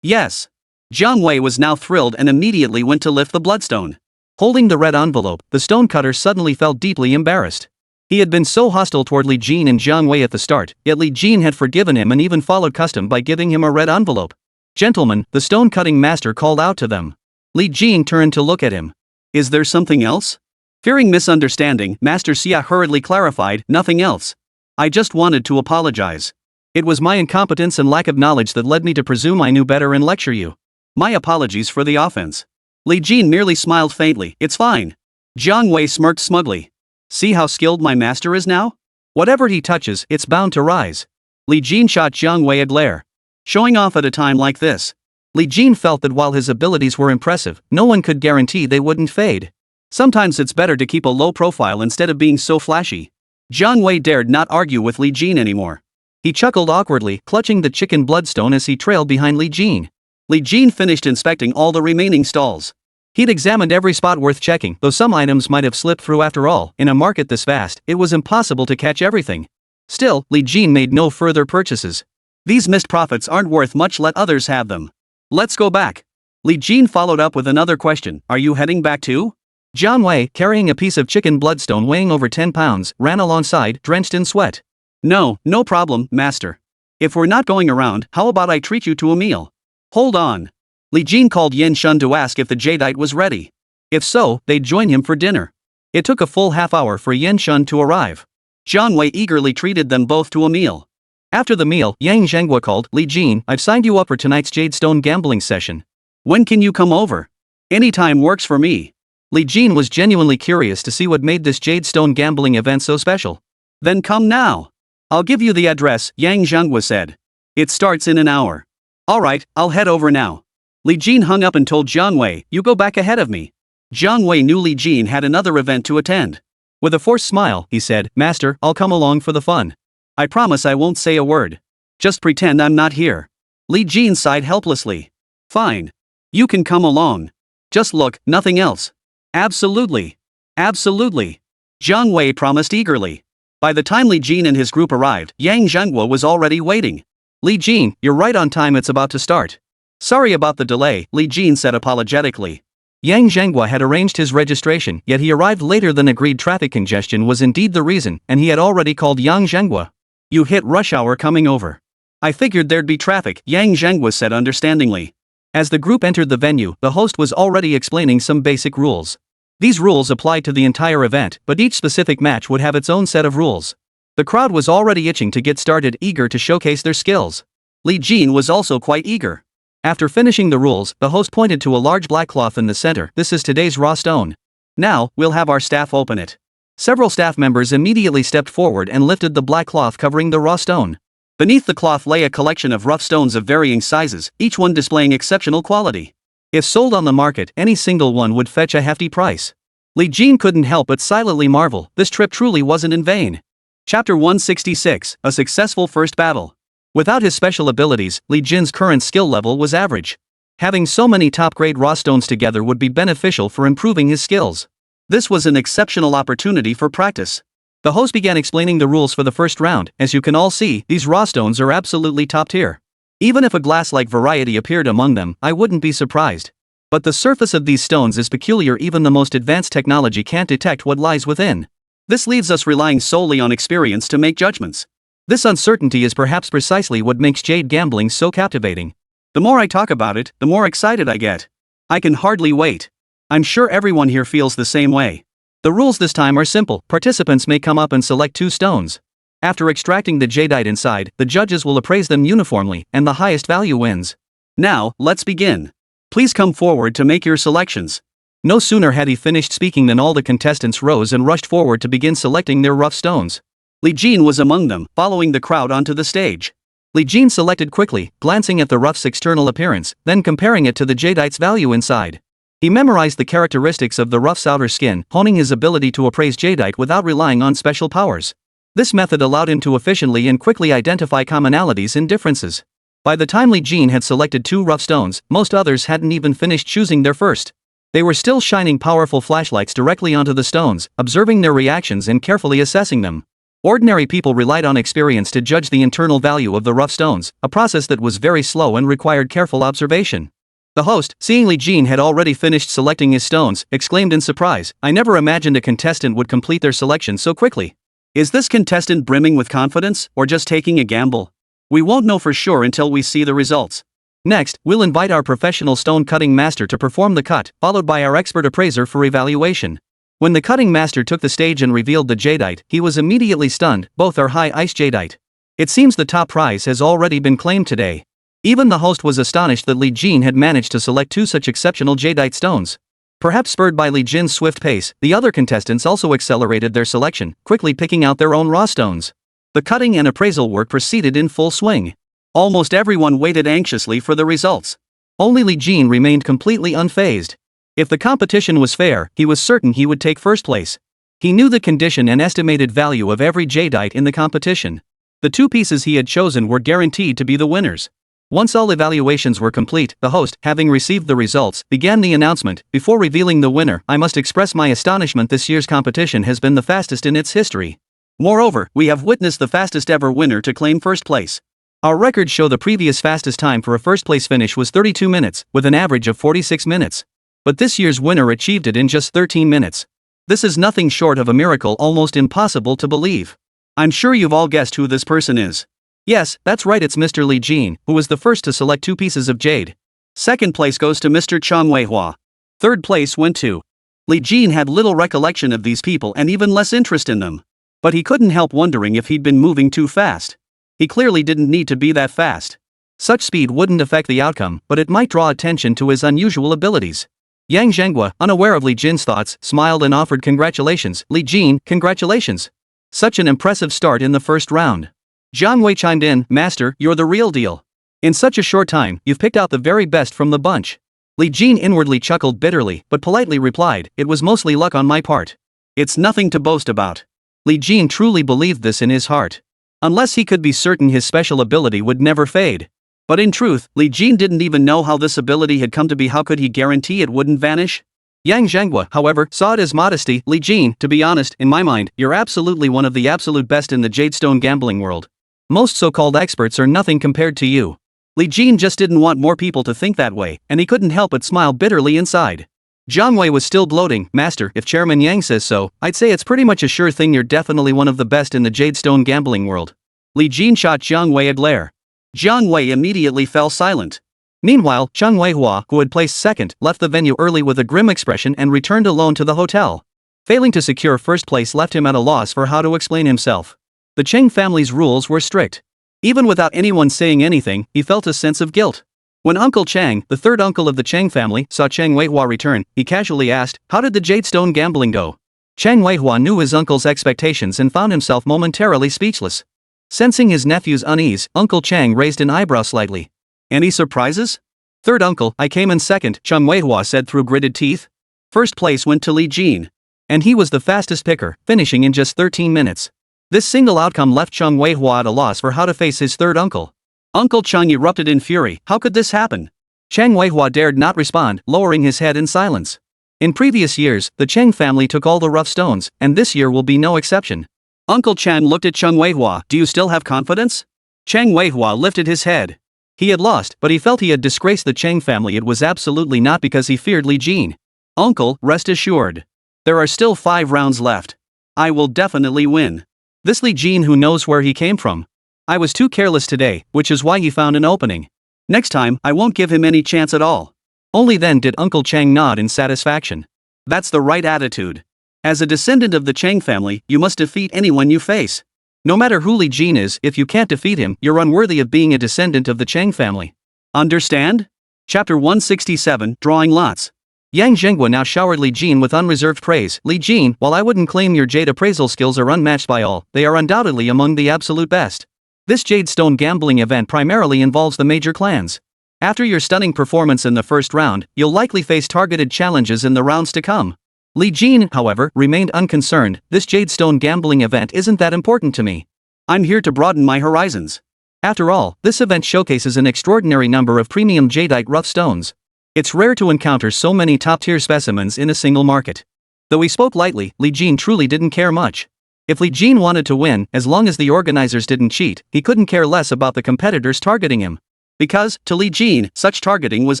Yes. Jiang Wei was now thrilled and immediately went to lift the bloodstone. Holding the red envelope, the stone cutter suddenly felt deeply embarrassed. He had been so hostile toward Li Jin and Jiang Wei at the start, yet Li Jin had forgiven him and even followed custom by giving him a red envelope. "Gentlemen," the stone-cutting master called out to them. Li Jin turned to look at him. "Is there something else?" Fearing misunderstanding, Master Xia hurriedly clarified, "Nothing else. I just wanted to apologize. It was my incompetence and lack of knowledge that led me to presume I knew better and lecture you. My apologies for the offense." Li Jin merely smiled faintly. "It's fine." Jiang Wei smirked smugly. "See how skilled my master is now? Whatever he touches, it's bound to rise." Li Jin shot Jiang Wei a glare. Showing off at a time like this. Li Jin felt that while his abilities were impressive, no one could guarantee they wouldn't fade. Sometimes it's better to keep a low profile instead of being so flashy. Jiang Wei dared not argue with Li Jin anymore. He chuckled awkwardly, clutching the chicken bloodstone as he trailed behind Li Jin. Li Jin finished inspecting all the remaining stalls. He'd examined every spot worth checking, though some items might have slipped through after all. In a market this vast, it was impossible to catch everything. Still, Li Jin made no further purchases. These missed profits aren't worth much, let others have them. Let's go back. Li Jin followed up with another question, "Are you heading back too?" Jiang Wei, carrying a piece of chicken bloodstone weighing over 10 pounds, ran alongside, drenched in sweat. No problem, master. If we're not going around, how about I treat you to a meal? Hold on. Li Jin called Yin Shun to ask if the jadeite was ready. If so, they'd join him for dinner. It took a full half hour for Yin Shun to arrive. Jiang Wei eagerly treated them both to a meal. After the meal, Yang Zhenghua called, "Li Jin, I've signed you up for tonight's Jadestone gambling session. When can you come over?" "Any time works for me." Li Jin was genuinely curious to see what made this Jadestone gambling event so special. "Then come now. I'll give you the address," Yang Zhenghua said. "It starts in an hour." "Alright, I'll head over now." Li Jin hung up and told Jiang Wei, "You go back ahead of me." Jiang Wei knew Li Jin had another event to attend. With a forced smile, he said, "Master, I'll come along for the fun." "I promise I won't say a word. Just pretend I'm not here." Li Jin sighed helplessly. "Fine. You can come along. Just look, nothing else." "Absolutely. Absolutely." Jiang Wei promised eagerly. By the time Li Jin and his group arrived, Yang Zhenghua was already waiting. "Li Jin, you're right on time, it's about to start." "Sorry about the delay," Li Jin said apologetically. Yang Zhenghua had arranged his registration, yet he arrived later than agreed. Traffic congestion was indeed the reason, and he had already called Yang Zhenghua. "You hit rush hour coming over." "I figured there'd be traffic," Yang Zhenghua said understandingly. As the group entered the venue, the host was already explaining some basic rules. These rules applied to the entire event, but each specific match would have its own set of rules. The crowd was already itching to get started, eager to showcase their skills. Li Jin was also quite eager. After finishing the rules, the host pointed to a large black cloth in the center. "This is today's raw stone. Now, we'll have our staff open it." Several staff members immediately stepped forward and lifted the black cloth covering the raw stone. Beneath the cloth lay a collection of rough stones of varying sizes, each one displaying exceptional quality. If sold on the market, any single one would fetch a hefty price. Li Jin couldn't help but silently marvel, this trip truly wasn't in vain. Chapter 166, A Successful First Battle. Without his special abilities, Li Jin's current skill level was average. Having so many top-grade raw stones together would be beneficial for improving his skills. This was an exceptional opportunity for practice. The host began explaining the rules for the first round. As you can all see, these raw stones are absolutely top tier. Even if a glass-like variety appeared among them, I wouldn't be surprised. But the surface of these stones is peculiar. Even the most advanced technology can't detect what lies within. This leaves us relying solely on experience to make judgments. This uncertainty is perhaps precisely what makes jade gambling so captivating. The more I talk about it, the more excited I get. I can hardly wait. I'm sure everyone here feels the same way. The rules this time are simple. Participants may come up and select 2 stones. After extracting the jadeite inside, the judges will appraise them uniformly, and the highest value wins. Now, let's begin. Please come forward to make your selections. No sooner had he finished speaking than all the contestants rose and rushed forward to begin selecting their rough stones. Li Jin was among them, following the crowd onto the stage. Li Jin selected quickly, glancing at the rough's external appearance, then comparing it to the jadeite's value inside. He memorized the characteristics of the rough's outer skin, honing his ability to appraise jadeite without relying on special powers. This method allowed him to efficiently and quickly identify commonalities and differences. By the time Li Jin had selected 2 rough stones, most others hadn't even finished choosing their first. They were still shining powerful flashlights directly onto the stones, observing their reactions and carefully assessing them. Ordinary people relied on experience to judge the internal value of the rough stones, a process that was very slow and required careful observation. The host, seeing Li Jin had already finished selecting his stones, exclaimed in surprise, "I never imagined a contestant would complete their selection so quickly. Is this contestant brimming with confidence, or just taking a gamble? We won't know for sure until we see the results." Next, we'll invite our professional stone cutting master to perform the cut, followed by our expert appraiser for evaluation. When the cutting master took the stage and revealed the jadeite, he was immediately stunned. Both are high ice jadeite. It seems the top prize has already been claimed today. Even the host was astonished that Li Jin had managed to select 2 such exceptional jadeite stones. Perhaps spurred by Li Jin's swift pace, the other contestants also accelerated their selection, quickly picking out their own raw stones. The cutting and appraisal work proceeded in full swing. Almost everyone waited anxiously for the results. Only Li Jin remained completely unfazed. If the competition was fair, he was certain he would take first place. He knew the condition and estimated value of every jadeite in the competition. The 2 pieces he had chosen were guaranteed to be the winners. Once all evaluations were complete, the host, having received the results, began the announcement. "Before revealing the winner, I must express my astonishment. This year's competition has been the fastest in its history. Moreover, we have witnessed the fastest ever winner to claim first place. Our records show the previous fastest time for a first-place finish was 32 minutes, with an average of 46 minutes. But this year's winner achieved it in just 13 minutes. This is nothing short of a miracle, almost impossible to believe. I'm sure you've all guessed who this person is. Yes, that's right, it's Mr. Li Jin, who was the first to select 2 pieces of jade. Second place goes to Mr. Chang Weihua. Third place went to..." Li Jin had little recollection of these people and even less interest in them. But he couldn't help wondering if he'd been moving too fast. He clearly didn't need to be that fast. Such speed wouldn't affect the outcome, but it might draw attention to his unusual abilities. Yang Zhenghua, unaware of Li Jin's thoughts, smiled and offered congratulations. "Li Jin, congratulations. Such an impressive start in the first round." Jiang Wei chimed in, "Master, you're the real deal. In such a short time, you've picked out the very best from the bunch." Li Jin inwardly chuckled bitterly, but politely replied, "It was mostly luck on my part. It's nothing to boast about." Li Jin truly believed this in his heart. Unless he could be certain his special ability would never fade. But in truth, Li Jin didn't even know how this ability had come to be. How could he guarantee it wouldn't vanish? Yang Zhenghua, however, saw it as modesty. "Li Jin, to be honest, in my mind, you're absolutely one of the absolute best in the jadestone gambling world. Most so-called experts are nothing compared to you." Li Jin just didn't want more people to think that way, and he couldn't help but smile bitterly inside. Jiang Wei was still gloating, "Master, if Chairman Yang says so, I'd say it's pretty much a sure thing you're definitely one of the best in the jadestone gambling world." Li Jin shot Jiang Wei a glare. Jiang Wei immediately fell silent. Meanwhile, Chang Weihua, who had placed second, left the venue early with a grim expression and returned alone to the hotel. Failing to secure first place left him at a loss for how to explain himself. The Cheng family's rules were strict. Even without anyone saying anything, he felt a sense of guilt. When Uncle Chang, the third uncle of the Cheng family, saw Chang Weihua return, he casually asked, "How did the jadestone gambling go?" Chang Weihua knew his uncle's expectations and found himself momentarily speechless. Sensing his nephew's unease, Uncle Chang raised an eyebrow slightly. "Any surprises?" "Third uncle, I came in second," Chang Weihua said through gritted teeth. First place went to Li Jin. And he was the fastest picker, finishing in just 13 minutes. This single outcome left Chang Weihua at a loss for how to face his third uncle. Uncle Chang erupted in fury. "How could this happen? Chang Weihua dared not respond, lowering his head in silence. In previous years, the Chang family took all the rough stones, and this year will be no exception. Uncle Chan looked at Chang Weihua. Do you still have confidence? Chang Weihua lifted his head. He had lost, but he felt he had disgraced the Chang family. It was absolutely not because he feared Li Jin. Uncle, rest assured. There are still 5 rounds left. I will definitely win. This Li Jin, who knows where he came from? I was too careless today, which is why he found an opening. Next time, I won't give him any chance at all. Only then did Uncle Chang nod in satisfaction. That's the right attitude. As a descendant of the Chang family, you must defeat anyone you face. No matter who Li Jin is, if you can't defeat him, you're unworthy of being a descendant of the Chang family. Understand? Chapter 167, Drawing Lots. Yang Zhenghua now showered Li Jin with unreserved praise. Li Jin, while I wouldn't claim your jade appraisal skills are unmatched by all, they are undoubtedly among the absolute best. This Jade Stone gambling event primarily involves the major clans. After your stunning performance in the first round, you'll likely face targeted challenges in the rounds to come. Li Jin, however, remained unconcerned. This Jade Stone gambling event isn't that important to me. I'm here to broaden my horizons. After all, this event showcases an extraordinary number of premium jadeite rough stones. It's rare to encounter so many top-tier specimens in a single market. Though he spoke lightly, Li Jin truly didn't care much. If Li Jin wanted to win, as long as the organizers didn't cheat, he couldn't care less about the competitors targeting him. Because, to Li Jin, such targeting was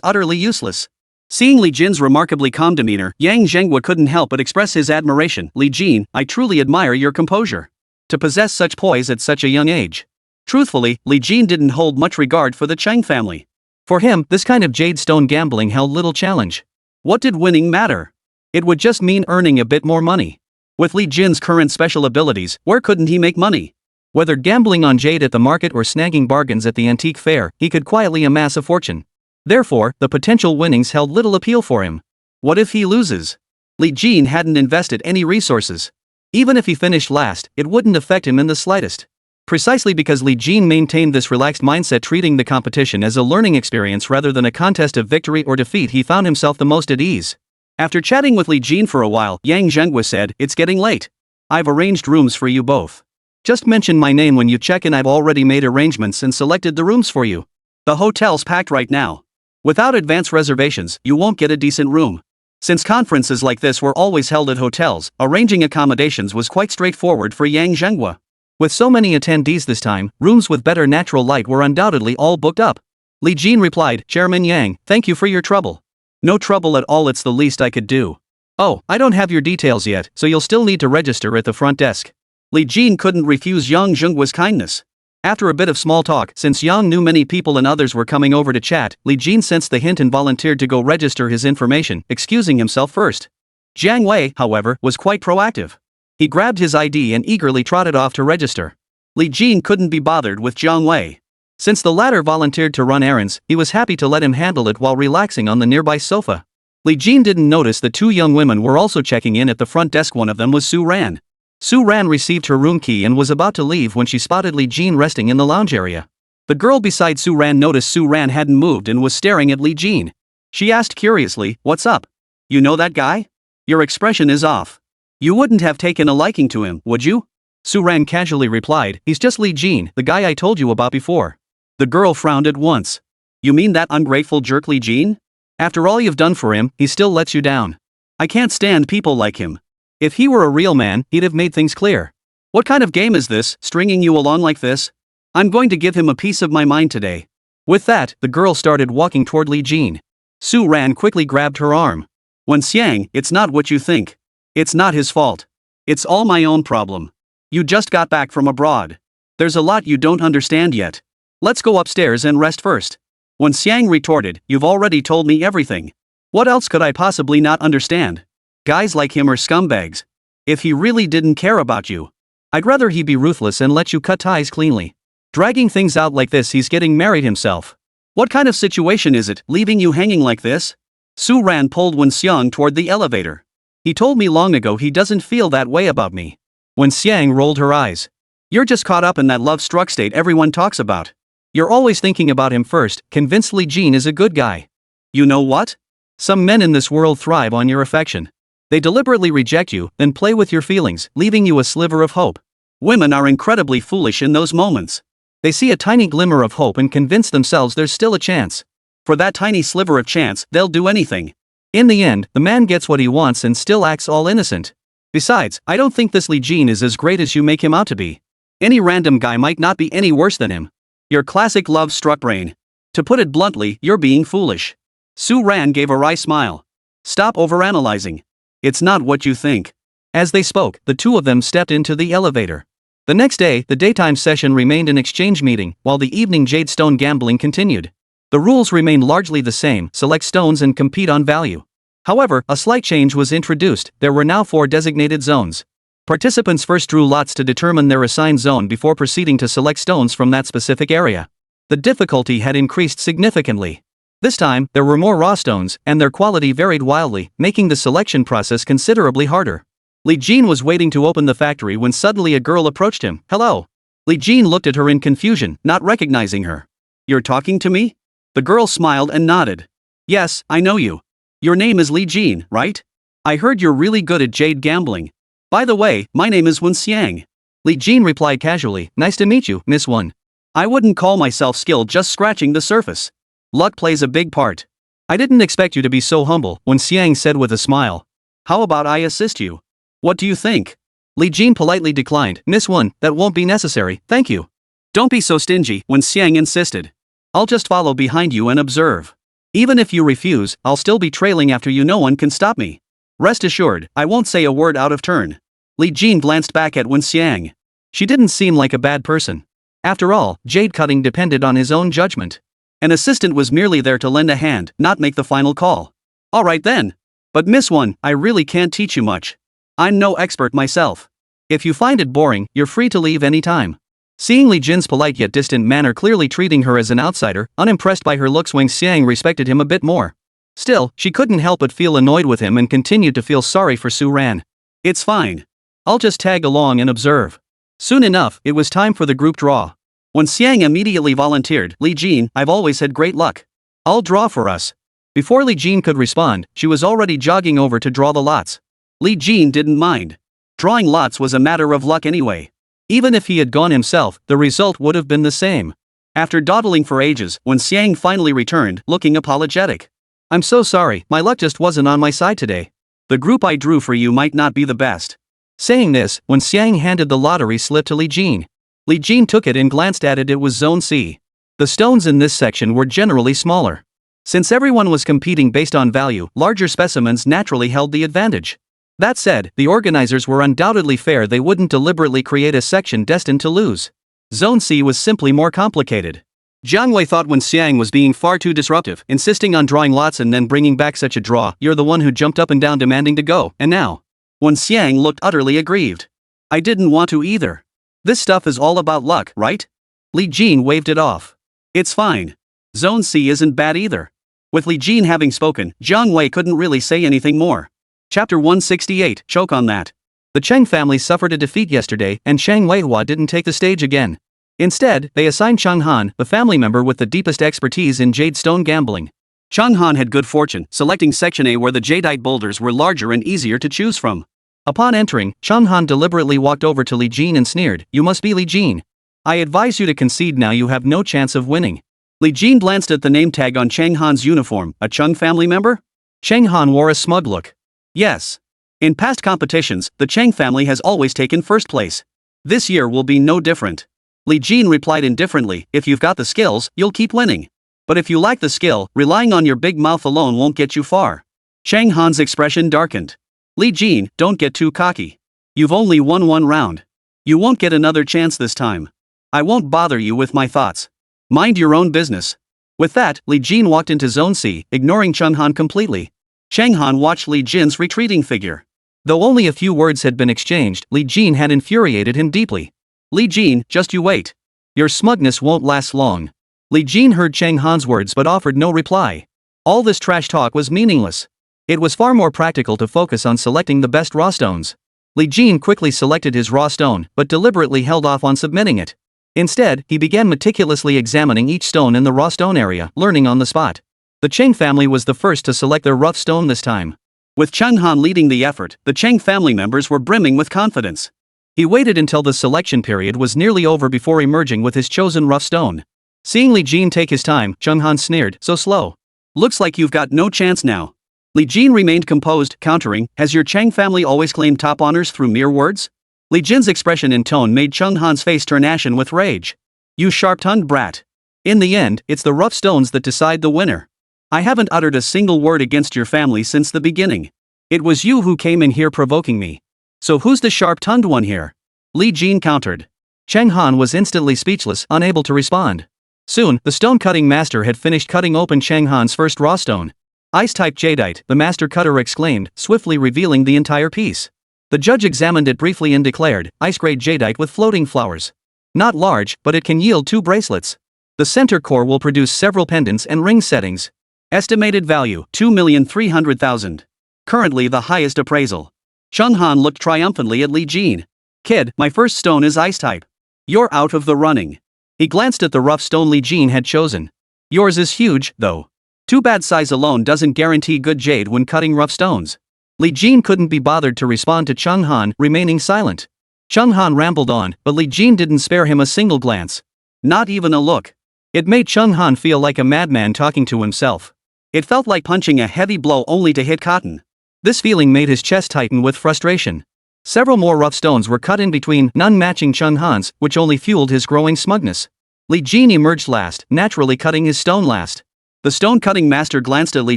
utterly useless. Seeing Li Jin's remarkably calm demeanor, Yang Zhenghua couldn't help but express his admiration. Li Jin, I truly admire your composure. To possess such poise at such a young age. Truthfully, Li Jin didn't hold much regard for the Chang family. For him, this kind of jade stone gambling held little challenge. What did winning matter? It would just mean earning a bit more money. With Li Jin's current special abilities, where couldn't he make money? Whether gambling on jade at the market or snagging bargains at the antique fair, he could quietly amass a fortune. Therefore, the potential winnings held little appeal for him. What if he loses? Li Jin hadn't invested any resources. Even if he finished last, it wouldn't affect him in the slightest. Precisely because Li Jin maintained this relaxed mindset, treating the competition as a learning experience rather than a contest of victory or defeat, he found himself the most at ease. After chatting with Li Jin for a while, Yang Zhenghua said, It's getting late. I've arranged rooms for you both. Just mention my name when you check in. I've already made arrangements and selected the rooms for you. The hotel's packed right now. Without advance reservations, you won't get a decent room. Since conferences like this were always held at hotels, arranging accommodations was quite straightforward for Yang Zhenghua. With so many attendees this time, rooms with better natural light were undoubtedly all booked up. Li Jin replied, Chairman Yang, thank you for your trouble. No trouble at all, it's the least I could do. Oh, I don't have your details yet, so you'll still need to register at the front desk. Li Jin couldn't refuse Yang Zhenghua's kindness. After a bit of small talk, since Yang knew many people and others were coming over to chat, Li Jin sensed the hint and volunteered to go register his information, excusing himself first. Jiang Wei, however, was quite proactive. He grabbed his ID and eagerly trotted off to register. Li Jin couldn't be bothered with Jiang Wei. Since the latter volunteered to run errands, he was happy to let him handle it while relaxing on the nearby sofa. Li Jin didn't notice the 2 young women were also checking in at the front desk. One of them was Su Ran. Su Ran received her room key and was about to leave when she spotted Li Jin resting in the lounge area. The girl beside Su Ran noticed Su Ran hadn't moved and was staring at Li Jin. She asked curiously, What's up? You know that guy? Your expression is off. You wouldn't have taken a liking to him, would you? Su Ran casually replied, He's just Li Jin, the guy I told you about before. The girl frowned at once. You mean that ungrateful jerk Li Jin? After all you've done for him, he still lets you down. I can't stand people like him. If he were a real man, he'd have made things clear. What kind of game is this, stringing you along like this? I'm going to give him a piece of my mind today. With that, the girl started walking toward Li Jin. Su Ran quickly grabbed her arm. Wen Xiang, it's not what you think. It's not his fault. It's all my own problem. You just got back from abroad. There's a lot you don't understand yet. Let's go upstairs and rest first. Wen Xiang retorted, You've already told me everything. What else could I possibly not understand? Guys like him are scumbags. If he really didn't care about you, I'd rather he be ruthless and let you cut ties cleanly. Dragging things out like this, he's getting married himself. What kind of situation is it, leaving you hanging like this? Su Ran pulled Wen Xiang toward the elevator. He told me long ago he doesn't feel that way about me. Wen Xiang rolled her eyes. You're just caught up in that love-struck state everyone talks about. You're always thinking about him first, convinced Li Jin is a good guy. You know what? Some men in this world thrive on your affection. They deliberately reject you, then play with your feelings, leaving you a sliver of hope. Women are incredibly foolish in those moments. They see a tiny glimmer of hope and convince themselves there's still a chance. For that tiny sliver of chance, they'll do anything. In the end, the man gets what he wants and still acts all innocent. Besides, I don't think this Lee Jin is as great as you make him out to be. Any random guy might not be any worse than him. Your classic love-struck brain. To put it bluntly, you're being foolish. Su Ran gave a wry smile. Stop overanalyzing. It's not what you think. As they spoke, the two of them stepped into the elevator. The next day, the daytime session remained an exchange meeting, while the evening jade stone gambling continued. The rules remained largely the same: select stones and compete on value. However, a slight change was introduced. There were now 4 designated zones. Participants first drew lots to determine their assigned zone before proceeding to select stones from that specific area. The difficulty had increased significantly. This time, there were more raw stones, and their quality varied wildly, making the selection process considerably harder. Lee Jin was waiting to open the factory when suddenly a girl approached him. Hello. Lee Jin looked at her in confusion, not recognizing her. You're talking to me? The girl smiled and nodded. Yes, I know you. Your name is Lee Jin, right? I heard you're really good at jade gambling. By the way, my name is Wen Xiang. Lee Jin replied casually. Nice to meet you, Miss Wen. I wouldn't call myself skilled, just scratching the surface. Luck plays a big part. I didn't expect you to be so humble, Wen Xiang said with a smile. How about I assist you? What do you think? Lee Jin politely declined. Miss Wen, that won't be necessary, thank you. Don't be so stingy, Wen Xiang insisted. I'll just follow behind you and observe. Even if you refuse, I'll still be trailing after you. No one can stop me. Rest assured, I won't say a word out of turn. Lee Jin glanced back at Wen Xiang. She didn't seem like a bad person. After all, jade cutting depended on his own judgment. An assistant was merely there to lend a hand, not make the final call. All right then. But Miss Wen, I really can't teach you much. I'm no expert myself. If you find it boring, you're free to leave any time. Seeing Lee Jin's polite yet distant manner clearly treating her as an outsider, unimpressed by her looks, Wen Xiang respected him a bit more. Still, she couldn't help but feel annoyed with him and continued to feel sorry for Su Ran. It's fine. I'll just tag along and observe. Soon enough, it was time for the group draw. Wen Xiang immediately volunteered. Lee Jin, I've always had great luck. I'll draw for us. Before Lee Jin could respond, she was already jogging over to draw the lots. Lee Jin didn't mind. Drawing lots was a matter of luck anyway. Even if he had gone himself, the result would have been the same. After dawdling for ages, Wen Xiang finally returned, looking apologetic. I'm so sorry, my luck just wasn't on my side today. The group I drew for you might not be the best. Saying this, Wen Xiang handed the lottery slip to Lee Jin. Lee Jin took it and glanced at it. It was Zone C. The stones in this section were generally smaller. Since everyone was competing based on value, larger specimens naturally held the advantage. That said, the organizers were undoubtedly fair. They wouldn't deliberately create a section destined to lose. Zone C was simply more complicated. Jiang Wei thought Wen Xiang was being far too disruptive, insisting on drawing lots and then bringing back such a draw. You're the one who jumped up and down demanding to go, and now. Wen Xiang looked utterly aggrieved. I didn't want to either. This stuff is all about luck, right? Lee Jin waved it off. It's fine. Zone C isn't bad either. With Lee Jin having spoken, Jiang Wei couldn't really say anything more. Chapter 168, choke on that. The Cheng family suffered a defeat yesterday, and Cheng Weihua didn't take the stage again. Instead, they assigned Cheng Han, the family member with the deepest expertise in jade stone gambling. Cheng Han had good fortune, selecting Section A where the jadeite boulders were larger and easier to choose from. Upon entering, Cheng Han deliberately walked over to Lee Jin and sneered, "You must be Lee Jin. I advise you to concede now. You have no chance of winning." Lee Jin glanced at the name tag on Cheng Han's uniform. A Cheng family member? Cheng Han wore a smug look. Yes. In past competitions, the Cheng family has always taken first place. This year will be no different. Lee Jin replied indifferently, if you've got the skills, you'll keep winning. But if you lack the skill, relying on your big mouth alone won't get you far. Cheng Han's expression darkened. Lee Jin, don't get too cocky. You've only won one round. You won't get another chance this time. I won't bother you with my thoughts. Mind your own business. With that, Lee Jin walked into Zone C, ignoring Cheng Han completely. Cheng Han watched Lee Jin's retreating figure. Though only a few words had been exchanged, Lee Jin had infuriated him deeply. Lee Jin, just you wait. Your smugness won't last long. Lee Jin heard Cheng Han's words but offered no reply. All this trash talk was meaningless. It was far more practical to focus on selecting the best raw stones. Lee Jin quickly selected his raw stone, but deliberately held off on submitting it. Instead, he began meticulously examining each stone in the raw stone area, learning on the spot. The Cheng family was the first to select their rough stone this time. With Cheng Han leading the effort, the Cheng family members were brimming with confidence. He waited until the selection period was nearly over before emerging with his chosen rough stone. Seeing Li Jin take his time, Chung Han sneered, so slow. Looks like you've got no chance now. Li Jin remained composed, countering, has your Chang family always claimed top honors through mere words? Li Jin's expression and tone made Chung Han's face turn ashen with rage. You sharp-tongued brat. In the end, it's the rough stones that decide the winner. I haven't uttered a single word against your family since the beginning. It was you who came in here provoking me. So who's the sharp-tongued one here? Li Jin countered. Cheng Han was instantly speechless, unable to respond. Soon, the stone-cutting master had finished cutting open Cheng Han's first raw stone. Ice-type jadeite, the master cutter exclaimed, swiftly revealing the entire piece. The judge examined it briefly and declared, ice-grade jadeite with floating flowers. Not large, but it can yield 2 bracelets. The center core will produce several pendants and ring settings. Estimated value, 2,300,000. Currently the highest appraisal. Chung Han looked triumphantly at Li Jin. Kid, my first stone is ice-type. You're out of the running. He glanced at the rough stone Li Jin had chosen. Yours is huge, though. Too bad size alone doesn't guarantee good jade when cutting rough stones. Li Jin couldn't be bothered to respond to Chung Han, remaining silent. Chung Han rambled on, but Li Jin didn't spare him a single glance. Not even a look. It made Chung Han feel like a madman talking to himself. It felt like punching a heavy blow only to hit cotton. This feeling made his chest tighten with frustration. Several more rough stones were cut in between, none matching Chung Han's, which only fueled his growing smugness. Li Jin emerged last, naturally cutting his stone last. The stone-cutting master glanced at Li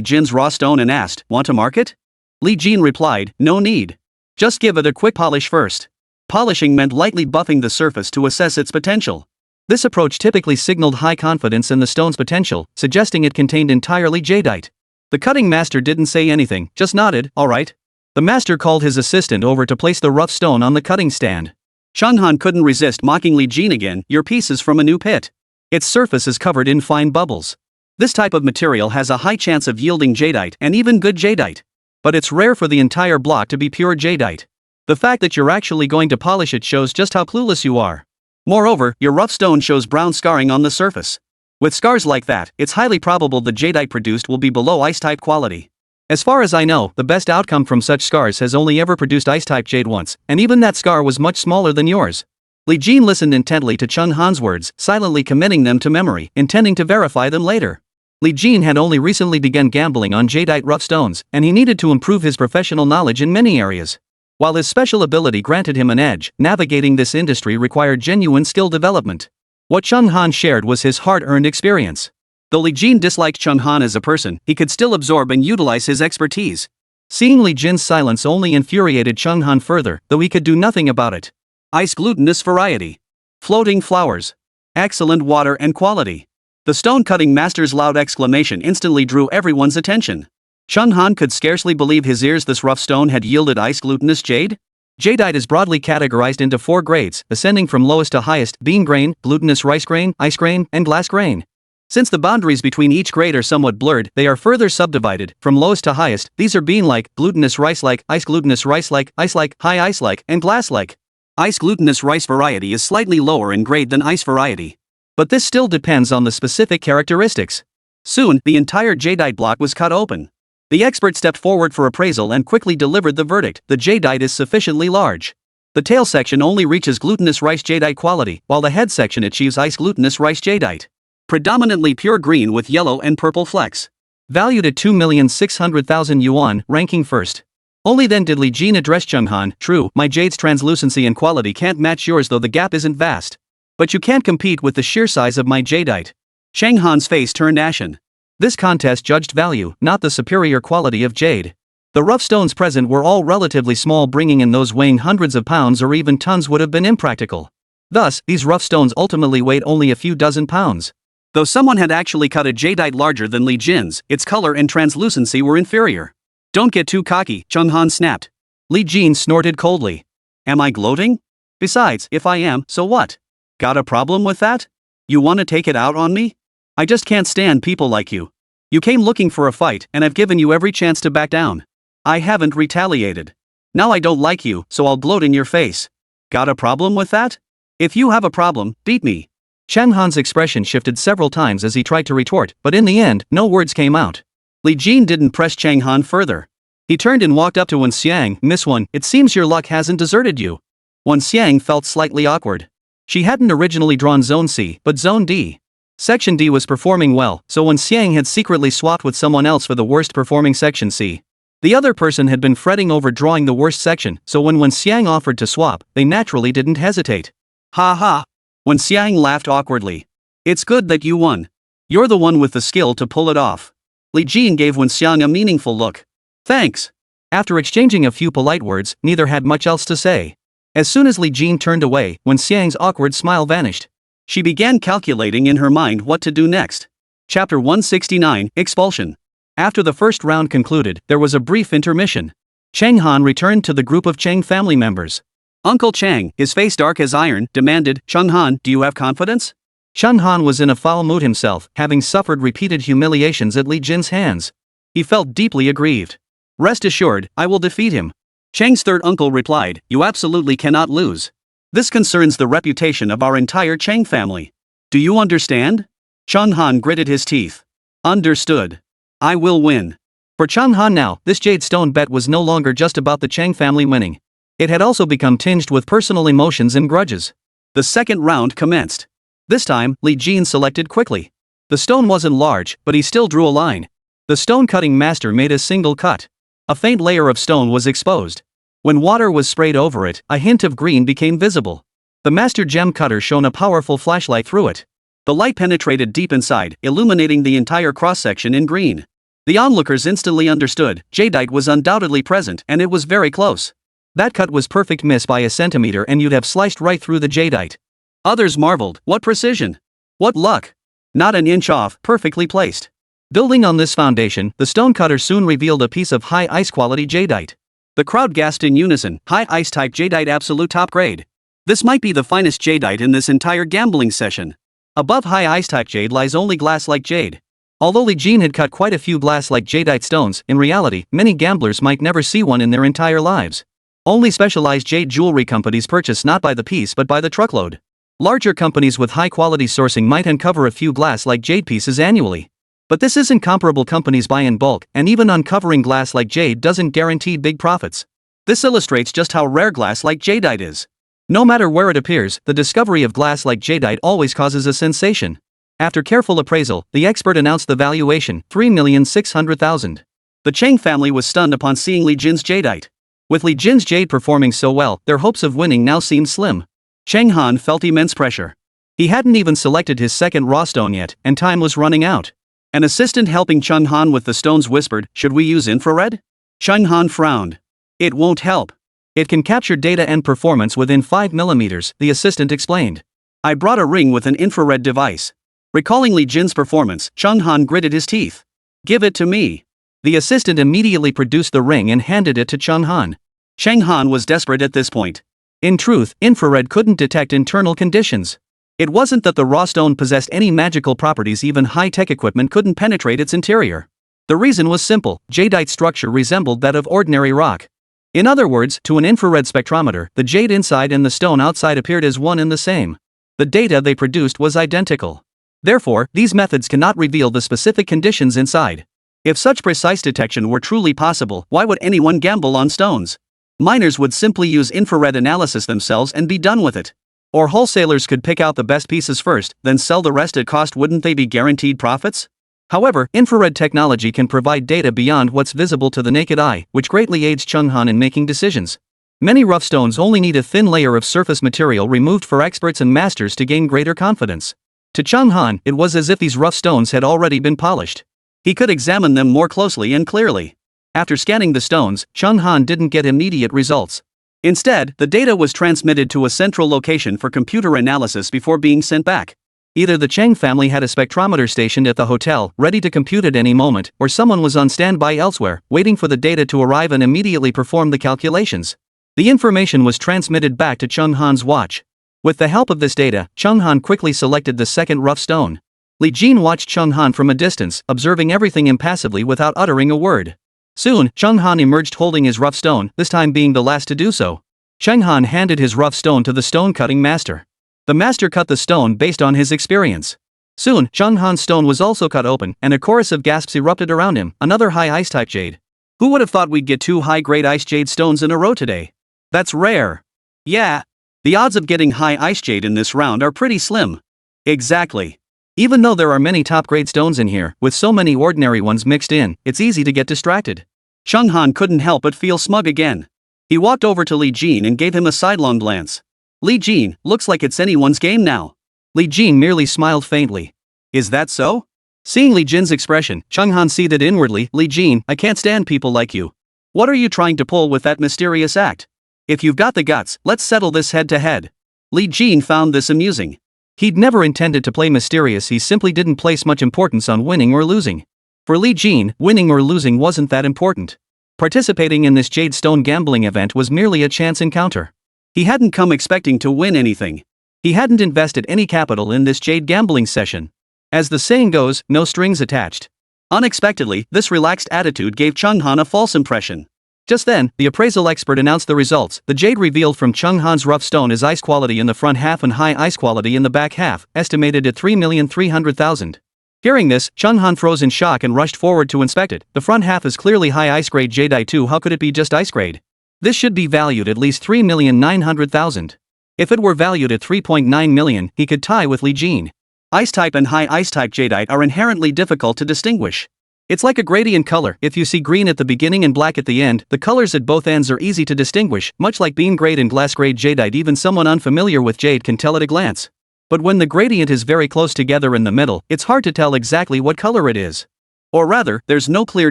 Jin's raw stone and asked, want to mark it? Li Jin replied, no need. Just give it a quick polish first. Polishing meant lightly buffing the surface to assess its potential. This approach typically signaled high confidence in the stone's potential, suggesting it contained entirely jadeite. The cutting master didn't say anything, just nodded, all right. The master called his assistant over to place the rough stone on the cutting stand. Chung Han couldn't resist mocking Li Jin again, your piece is from a new pit. Its surface is covered in fine bubbles. This type of material has a high chance of yielding jadeite and even good jadeite. But it's rare for the entire block to be pure jadeite. The fact that you're actually going to polish it shows just how clueless you are. Moreover, your rough stone shows brown scarring on the surface. With scars like that, it's highly probable the jadeite produced will be below ice-type quality. As far as I know, the best outcome from such scars has only ever produced ice-type jade once, and even that scar was much smaller than yours. Li Jin listened intently to Chung Han's words, silently committing them to memory, intending to verify them later. Li Jin had only recently begun gambling on jadeite rough stones, and he needed to improve his professional knowledge in many areas. While his special ability granted him an edge, navigating this industry required genuine skill development. What Chung Han shared was his hard-earned experience. Though Li Jin disliked Chung Han as a person, he could still absorb and utilize his expertise. Seeing Li Jin's silence only infuriated Chung Han further, though he could do nothing about it. Ice glutinous variety. Floating flowers. Excellent water and quality. The stone-cutting master's loud exclamation instantly drew everyone's attention. Chung Han could scarcely believe his ears. This rough stone had yielded ice glutinous jade? Jadeite is broadly categorized into 4 grades, ascending from lowest to highest: bean grain, glutinous rice grain, ice grain, and glass grain. Since the boundaries between each grade are somewhat blurred, they are further subdivided, from lowest to highest. These are bean-like, glutinous rice-like, ice glutinous rice-like, ice-like, high ice-like, and glass-like. Ice glutinous rice variety is slightly lower in grade than ice variety. But this still depends on the specific characteristics. Soon, the entire jadeite block was cut open. The expert stepped forward for appraisal and quickly delivered the verdict: the jadeite is sufficiently large. The tail section only reaches glutinous rice jadeite quality, while the head section achieves ice glutinous rice jadeite. Predominantly pure green with yellow and purple flecks. Valued at 2,600,000 yuan, ranking first. Only then did Li Jin address Chung Han. True, my jade's translucency and quality can't match yours, though the gap isn't vast. But you can't compete with the sheer size of my jadeite. Cheng Han's face turned ashen. This contest judged value, not the superior quality of jade. The rough stones present were all relatively small, bringing in those weighing hundreds of pounds or even tons would have been impractical. Thus, these rough stones ultimately weighed only a few dozen pounds. Though someone had actually cut a jadeite larger than Li Jin's, its color and translucency were inferior. Don't get too cocky, Chung Han snapped. Li Jin snorted coldly. Am I gloating? Besides, if I am, so what? Got a problem with that? You want to take it out on me? I just can't stand people like you. You came looking for a fight, and I've given you every chance to back down. I haven't retaliated. Now I don't like you, so I'll gloat in your face. Got a problem with that? If you have a problem, beat me. Cheng Han's expression shifted several times as he tried to retort, but in the end, no words came out. Li Jin didn't press Cheng Han further. He turned and walked up to Wen Xiang. Miss Wen, it seems your luck hasn't deserted you. Wen Xiang felt slightly awkward. She hadn't originally drawn Zone C, but Zone D. Section D was performing well, so when Xiang had secretly swapped with someone else for the worst performing Section C, the other person had been fretting over drawing the worst section, so when Xiang offered to swap, they naturally didn't hesitate. Ha ha. When Xiang laughed awkwardly. It's good that you won. You're the one with the skill to pull it off. Li Jin gave Xiang a meaningful look. Thanks. After exchanging a few polite words, neither had much else to say. As soon as Li Jin turned away, Xiang's awkward smile vanished. She began calculating in her mind what to do next. Chapter 169, Expulsion. After the first round concluded, there was a brief intermission. Chang Han returned to the group of Chang family members. Uncle Chang, his face dark as iron, demanded, Chang Han, do you have confidence? Chang Han was in a foul mood himself, having suffered repeated humiliations at Li Jin's hands. He felt deeply aggrieved. Rest assured, I will defeat him. Chang's third uncle replied, you absolutely cannot lose. This concerns the reputation of our entire Chang family. Do you understand? Chang Han gritted his teeth. Understood. I will win. For Chang Han now, this jade stone bet was no longer just about the Chang family winning. It had also become tinged with personal emotions and grudges. The second round commenced. This time, Li Jin selected quickly. The stone wasn't large, but he still drew a line. The stone-cutting master made a single cut. A faint layer of stone was exposed. When water was sprayed over it, a hint of green became visible. The master gem cutter shone a powerful flashlight through it. The light penetrated deep inside, illuminating the entire cross-section in green. The onlookers instantly understood, jadeite was undoubtedly present and it was very close. That cut was perfect miss by a centimeter and you'd have sliced right through the jadeite. Others marveled, what precision! What luck! Not an inch off, perfectly placed. Building on this foundation, the stone cutter soon revealed a piece of high ice quality jadeite. The crowd gasped in unison, high ice type jadeite absolute top grade. This might be the finest jadeite in this entire gambling session. Above high ice type jade lies only glass-like jade. Although Li Jin had cut quite a few glass-like jadeite stones, in reality, many gamblers might never see one in their entire lives. Only specialized jade jewelry companies purchase not by the piece but by the truckload. Larger companies with high-quality sourcing might uncover a few glass-like jade pieces annually. But this isn't comparable companies buy in bulk, and even uncovering glass-like jade doesn't guarantee big profits. This illustrates just how rare glass-like jadeite is. No matter where it appears, the discovery of glass-like jadeite always causes a sensation. After careful appraisal, the expert announced the valuation, 3,600,000. The Chang family was stunned upon seeing Li Jin's jadeite. With Li Jin's jade performing so well, their hopes of winning now seemed slim. Chang Han felt immense pressure. He hadn't even selected his second raw stone yet, and time was running out. An assistant helping Chang Han with the stones whispered, should we use infrared? Chang Han frowned. It won't help. It can capture data and performance within 5 millimeters, the assistant explained. I brought a ring with an infrared device. Recalling Li Jin's performance, Chang Han gritted his teeth. Give it to me. The assistant immediately produced the ring and handed it to Chang Han. Chang Han was desperate at this point. In truth, infrared couldn't detect internal conditions. It wasn't that the raw stone possessed any magical properties, even high-tech equipment couldn't penetrate its interior. The reason was simple, jadeite's structure resembled that of ordinary rock. In other words, to an infrared spectrometer, the jade inside and the stone outside appeared as one and the same. The data they produced was identical. Therefore, these methods cannot reveal the specific conditions inside. If such precise detection were truly possible, why would anyone gamble on stones? Miners would simply use infrared analysis themselves and be done with it. Or wholesalers could pick out the best pieces first, then sell the rest at cost. Wouldn't they be guaranteed profits? However, infrared technology can provide data beyond what's visible to the naked eye, which greatly aids Chang Han in making decisions. Many rough stones only need a thin layer of surface material removed for experts and masters to gain greater confidence. To Chang Han, it was as if these rough stones had already been polished. He could examine them more closely and clearly. After scanning the stones, Chang Han didn't get immediate results. Instead, the data was transmitted to a central location for computer analysis before being sent back. Either the Chang family had a spectrometer stationed at the hotel, ready to compute at any moment, or someone was on standby elsewhere, waiting for the data to arrive and immediately perform the calculations. The information was transmitted back to Chang Han's watch. With the help of this data, Chang Han quickly selected the second rough stone. Li Jin watched Chang Han from a distance, observing everything impassively without uttering a word. Soon, Chang Han emerged holding his rough stone, this time being the last to do so. Chang Han handed his rough stone to the stone-cutting master. The master cut the stone based on his experience. Soon, Chang Han's stone was also cut open, and a chorus of gasps erupted around him, another high ice-type jade. Who would have thought we'd get 2 high-grade ice jade stones in a row today? That's rare. Yeah. The odds of getting high ice jade in this round are pretty slim. Exactly. Even though there are many top-grade stones in here, with so many ordinary ones mixed in, it's easy to get distracted. Chung Han couldn't help but feel smug again. He walked over to Li Jin and gave him a sidelong glance. Li Jin, looks like it's anyone's game now. Li Jin merely smiled faintly. Is that so? Seeing Li Jin's expression, Chung Han seethed inwardly. Li Jin, I can't stand people like you. What are you trying to pull with that mysterious act? If you've got the guts, let's settle this head to head. Li Jin found this amusing. He'd never intended to play mysterious, he simply didn't place much importance on winning or losing. For Li Jin, winning or losing wasn't that important. Participating in this Jade Stone gambling event was merely a chance encounter. He hadn't come expecting to win anything. He hadn't invested any capital in this Jade gambling session. As the saying goes, no strings attached. Unexpectedly, this relaxed attitude gave Chung Han a false impression. Just then, the appraisal expert announced the results. The jade revealed from Chung Han's rough stone is ice quality in the front half and high ice quality in the back half, estimated at 3,300,000. Hearing this, Chung Han froze in shock and rushed forward to inspect it. The front half is clearly high ice grade jadeite too. How could it be just ice grade? This should be valued at least 3,900,000. If it were valued at 3.9 million, he could tie with Li Jin. Ice type and high ice type jadeite are inherently difficult to distinguish. It's like a gradient color. If you see green at the beginning and black at the end, the colors at both ends are easy to distinguish, much like bean grade and glass grade jadeite. Even someone unfamiliar with jade can tell at a glance. But when the gradient is very close together in the middle, it's hard to tell exactly what color it is. Or rather, there's no clear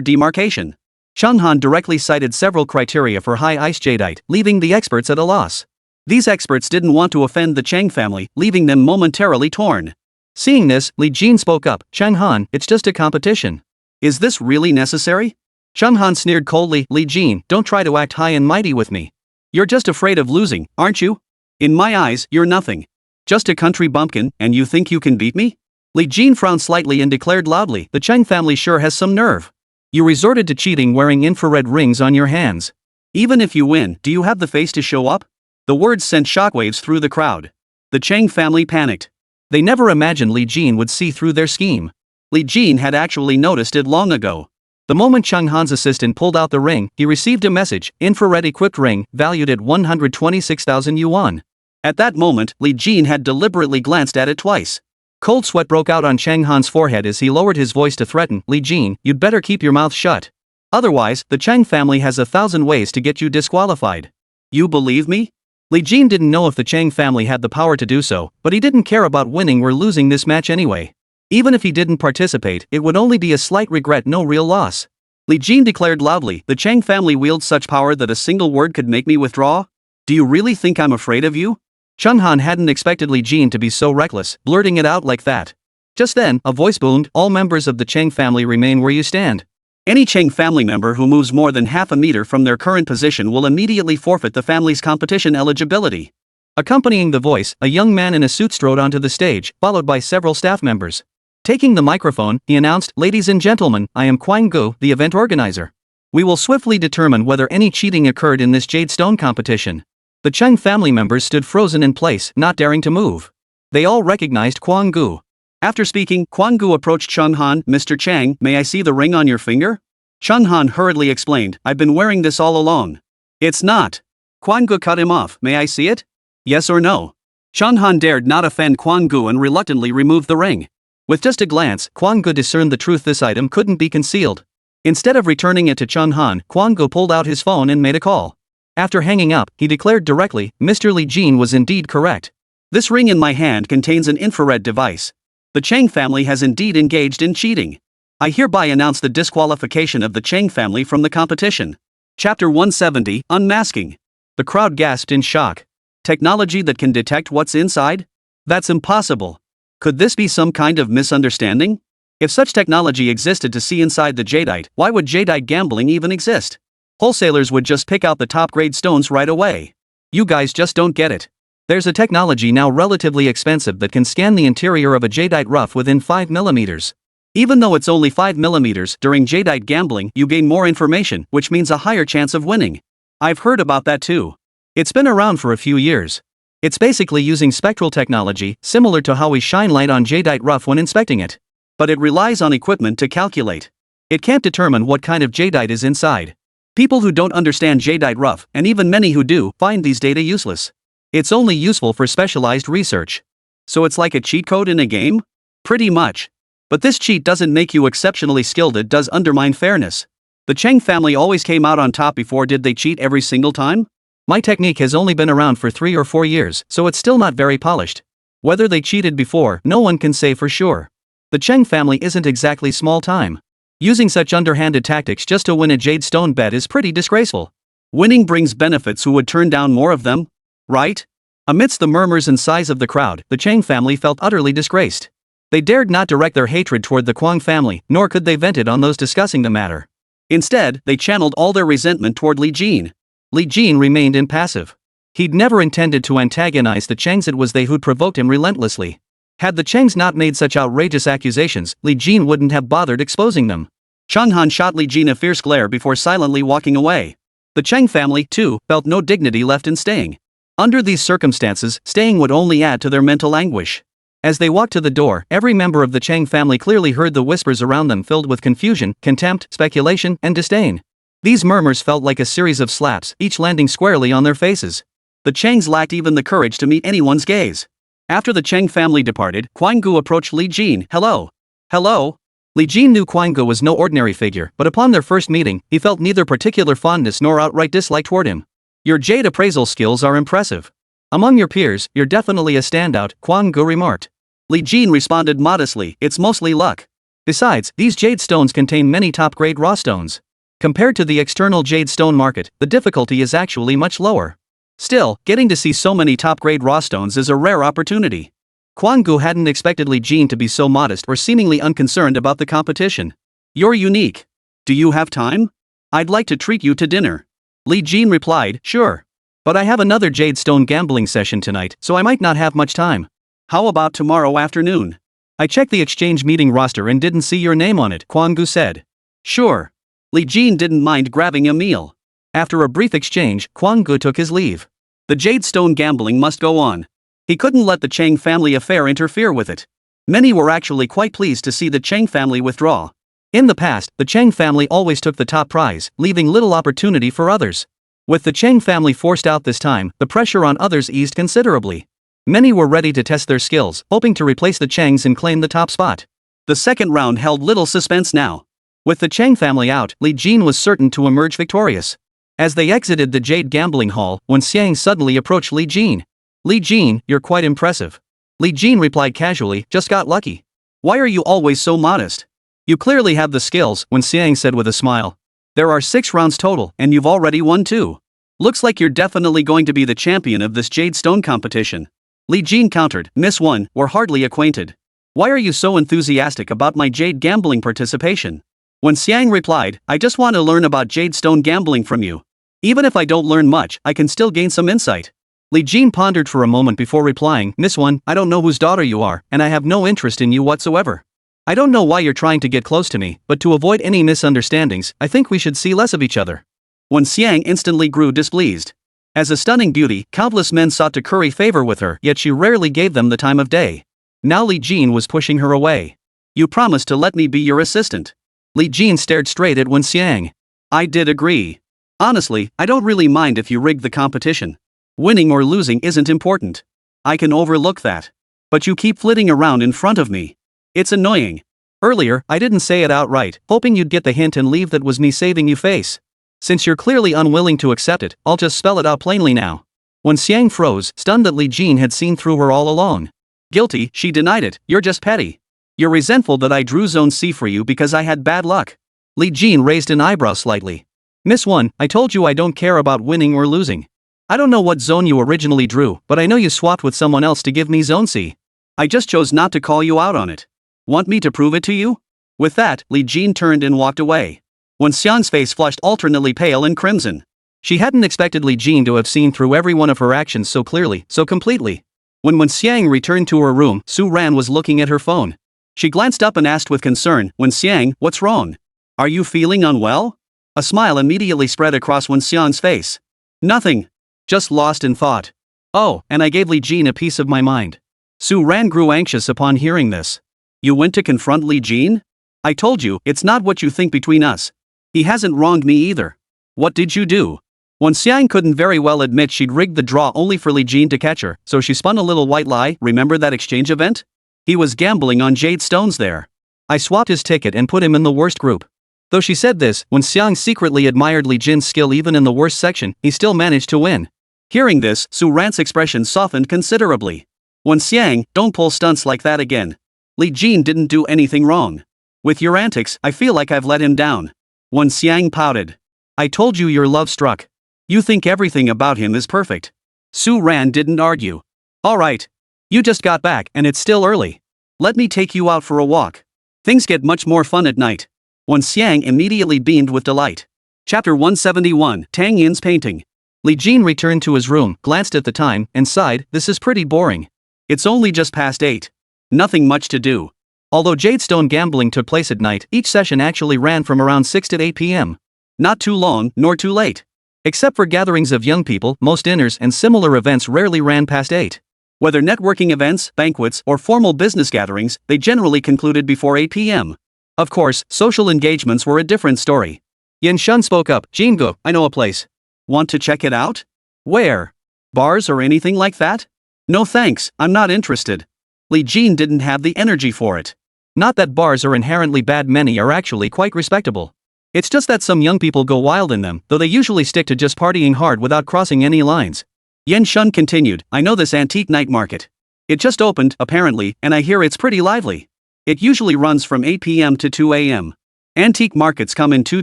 demarcation. Chung Han directly cited several criteria for high ice jadeite, leaving the experts at a loss. These experts didn't want to offend the Chang family, leaving them momentarily torn. Seeing this, Li Jin spoke up. Chung Han, it's just a competition. Is this really necessary? Chung Han sneered coldly. Li Jin, don't try to act high and mighty with me. You're just afraid of losing, aren't you? In my eyes, you're nothing. Just a country bumpkin, and you think you can beat me? Li Jin frowned slightly and declared loudly, the Chang family sure has some nerve. You resorted to cheating wearing infrared rings on your hands. Even if you win, do you have the face to show up? The words sent shockwaves through the crowd. The Chang family panicked. They never imagined Li Jin would see through their scheme. Li Jin had actually noticed it long ago. The moment Chung Han's assistant pulled out the ring, he received a message, infrared-equipped ring, valued at 126,000 yuan. At that moment, Li Jin had deliberately glanced at it twice. Cold sweat broke out on Chung Han's forehead as he lowered his voice to threaten, Li Jin, you'd better keep your mouth shut. Otherwise, the Chang family has 1,000 ways to get you disqualified. You believe me? Li Jin didn't know if the Chang family had the power to do so, but he didn't care about winning or losing this match anyway. Even if he didn't participate, it would only be a slight regret, no real loss. Li Jin declared loudly, the Chang family wields such power that a single word could make me withdraw? Do you really think I'm afraid of you? Chung Han hadn't expected Li Jin to be so reckless, blurting it out like that. Just then, a voice boomed, all members of the Chang family remain where you stand. Any Chang family member who moves more than half a meter from their current position will immediately forfeit the family's competition eligibility. Accompanying the voice, a young man in a suit strode onto the stage, followed by several staff members. Taking the microphone, he announced, ladies and gentlemen, I am Quang Gu, the event organizer. We will swiftly determine whether any cheating occurred in this Jade Stone competition. The Chang family members stood frozen in place, not daring to move. They all recognized Quang Gu. After speaking, Quang Gu approached Chung Han. Mr. Chang, may I see the ring on your finger? Chung Han hurriedly explained, I've been wearing this all along. It's not. Quang Gu cut him off. May I see it? Yes or no? Chung Han dared not offend Quang Gu and reluctantly removed the ring. With just a glance, Quang Gu discerned the truth, this item couldn't be concealed. Instead of returning it to Chung Han, Quang Gu pulled out his phone and made a call. After hanging up, he declared directly, Mr. Li Jin was indeed correct. This ring in my hand contains an infrared device. The Chang family has indeed engaged in cheating. I hereby announce the disqualification of the Chang family from the competition. Chapter 170, Unmasking. The crowd gasped in shock. Technology that can detect what's inside? That's impossible. Could this be some kind of misunderstanding? If such technology existed to see inside the jadeite, why would jadeite gambling even exist? Wholesalers would just pick out the top-grade stones right away. You guys just don't get it. There's a technology now relatively expensive that can scan the interior of a jadeite rough within 5 millimeters. Even though it's only 5 millimeters, during jadeite gambling, you gain more information, which means a higher chance of winning. I've heard about that too. It's been around for a few years. It's basically using spectral technology, similar to how we shine light on jadeite rough when inspecting it. But it relies on equipment to calculate. It can't determine what kind of jadeite is inside. People who don't understand jadeite rough, and even many who do, find these data useless. It's only useful for specialized research. So it's like a cheat code in a game? Pretty much. But this cheat doesn't make you exceptionally skilled, it does undermine fairness. The Cheng family always came out on top before. Did they cheat every single time? My technique has only been around for 3 or 4 years, so it's still not very polished. Whether they cheated before, no one can say for sure. The Cheng family isn't exactly small time. Using such underhanded tactics just to win a jade stone bet is pretty disgraceful. Winning brings benefits. Who would turn down more of them? Right? Amidst the murmurs and sighs of the crowd, the Cheng family felt utterly disgraced. They dared not direct their hatred toward the Kwang family, nor could they vent it on those discussing the matter. Instead, they channeled all their resentment toward Li Jin. Li Jin remained impassive. He'd never intended to antagonize the Chengs, it was they who'd provoked him relentlessly. Had the Chengs not made such outrageous accusations, Li Jin wouldn't have bothered exposing them. Changhan shot Li Jin a fierce glare before silently walking away. The Cheng family, too, felt no dignity left in staying. Under these circumstances, staying would only add to their mental anguish. As they walked to the door, every member of the Cheng family clearly heard the whispers around them filled with confusion, contempt, speculation, and disdain. These murmurs felt like a series of slaps, each landing squarely on their faces. The Chengs lacked even the courage to meet anyone's gaze. After the Cheng family departed, Quang Gu approached Li Jin. Hello. Hello. Li Jin knew Quang Gu was no ordinary figure, but upon their first meeting, he felt neither particular fondness nor outright dislike toward him. Your jade appraisal skills are impressive. Among your peers, you're definitely a standout, Quang Gu remarked. Li Jin responded modestly, it's mostly luck. Besides, these jade stones contain many top-grade raw stones. Compared to the external jade stone market, the difficulty is actually much lower. Still, getting to see so many top-grade raw stones is a rare opportunity. Quang Gu hadn't expected Li Jin to be so modest or seemingly unconcerned about the competition. You're unique. Do you have time? I'd like to treat you to dinner. Li Jin replied, sure. But I have another jade stone gambling session tonight, so I might not have much time. How about tomorrow afternoon? I checked the exchange meeting roster and didn't see your name on it, Quang Gu said. Sure. Li Jin didn't mind grabbing a meal. After a brief exchange, Quang Gu took his leave. The jade stone gambling must go on. He couldn't let the Cheng family affair interfere with it. Many were actually quite pleased to see the Cheng family withdraw. In the past, the Cheng family always took the top prize, leaving little opportunity for others. With the Cheng family forced out this time, the pressure on others eased considerably. Many were ready to test their skills, hoping to replace the Chengs and claim the top spot. The second round held little suspense now. With the Cheng family out, Li Jin was certain to emerge victorious. As they exited the Jade Gambling Hall, Wen Xiang suddenly approached Li Jin. Li Jin, you're quite impressive. Li Jin replied casually, just got lucky. Why are you always so modest? You clearly have the skills, Wen Xiang said with a smile. There are 6 rounds total, and you've already won 2. Looks like you're definitely going to be the champion of this Jade Stone competition. Li Jin countered, Miss Wen, we're hardly acquainted. Why are you so enthusiastic about my Jade gambling participation? Wen Xiang replied, I just want to learn about Jade Stone gambling from you. Even if I don't learn much, I can still gain some insight. Li Jin pondered for a moment before replying, Miss Wen, I don't know whose daughter you are, and I have no interest in you whatsoever. I don't know why you're trying to get close to me, but to avoid any misunderstandings, I think we should see less of each other. Wen Xiang instantly grew displeased. As a stunning beauty, countless men sought to curry favor with her, yet she rarely gave them the time of day. Now Li Jin was pushing her away. You promised to let me be your assistant. Li Jin stared straight at Wen Xiang. I did agree. Honestly, I don't really mind if you rig the competition. Winning or losing isn't important. I can overlook that. But you keep flitting around in front of me. It's annoying. Earlier, I didn't say it outright, hoping you'd get the hint and leave. That was me saving you face. Since you're clearly unwilling to accept it, I'll just spell it out plainly now. Wen Xiang froze, stunned that Li Jin had seen through her all along. Guilty, she denied it, you're just petty. You're resentful that I drew Zone C for you because I had bad luck. Li Jin raised an eyebrow slightly. Miss Wen, I told you I don't care about winning or losing. I don't know what zone you originally drew, but I know you swapped with someone else to give me Zone C. I just chose not to call you out on it. Want me to prove it to you? With that, Li Jin turned and walked away. Wen Xiang's face flushed alternately pale and crimson. She hadn't expected Li Jin to have seen through every one of her actions so clearly, so completely. When Wen Xiang returned to her room, Su Ran was looking at her phone. She glanced up and asked with concern, Wen Xiang, what's wrong? Are you feeling unwell? A smile immediately spread across Wen Xiang's face. Nothing. Just lost in thought. Oh, and I gave Li Jin a piece of my mind. Su Ran grew anxious upon hearing this. You went to confront Li Jin? I told you, it's not what you think between us. He hasn't wronged me either. What did you do? Wen Xiang couldn't very well admit she'd rigged the draw only for Li Jin to catch her, so she spun a little white lie. Remember that exchange event? He was gambling on jade stones there. I swapped his ticket and put him in the worst group. Though she said this, when Xiang secretly admired Li Jin's skill even in the worst section, he still managed to win. Hearing this, Su Ran's expression softened considerably. Wen Xiang, don't pull stunts like that again. Li Jin didn't do anything wrong. With your antics, I feel like I've let him down. Wen Xiang pouted. I told you you're love struck. You think everything about him is perfect. Su Ran didn't argue. Alright. You just got back and it's still early. Let me take you out for a walk. Things get much more fun at night. Wen Xiang immediately beamed with delight. Chapter 171, Tang Yin's Painting. Li Jin returned to his room, glanced at the time, and sighed, this is pretty boring. It's only just past 8. Nothing much to do. Although Jadestone gambling took place at night, each session actually ran from around 6 to 8 p.m. Not too long, nor too late. Except for gatherings of young people, most dinners and similar events rarely ran past 8. Whether networking events, banquets, or formal business gatherings, they generally concluded before 8 p.m. Of course, social engagements were a different story. Yen Shun spoke up, Jingo, I know a place. Want to check it out? Where? Bars or anything like that? No thanks, I'm not interested. Li Jin didn't have the energy for it. Not that bars are inherently bad, many are actually quite respectable. It's just that some young people go wild in them, though they usually stick to just partying hard without crossing any lines. Yen Shun continued, I know this antique night market. It just opened, apparently, and I hear it's pretty lively. It usually runs from 8 p.m. to 2 a.m. Antique markets come in 2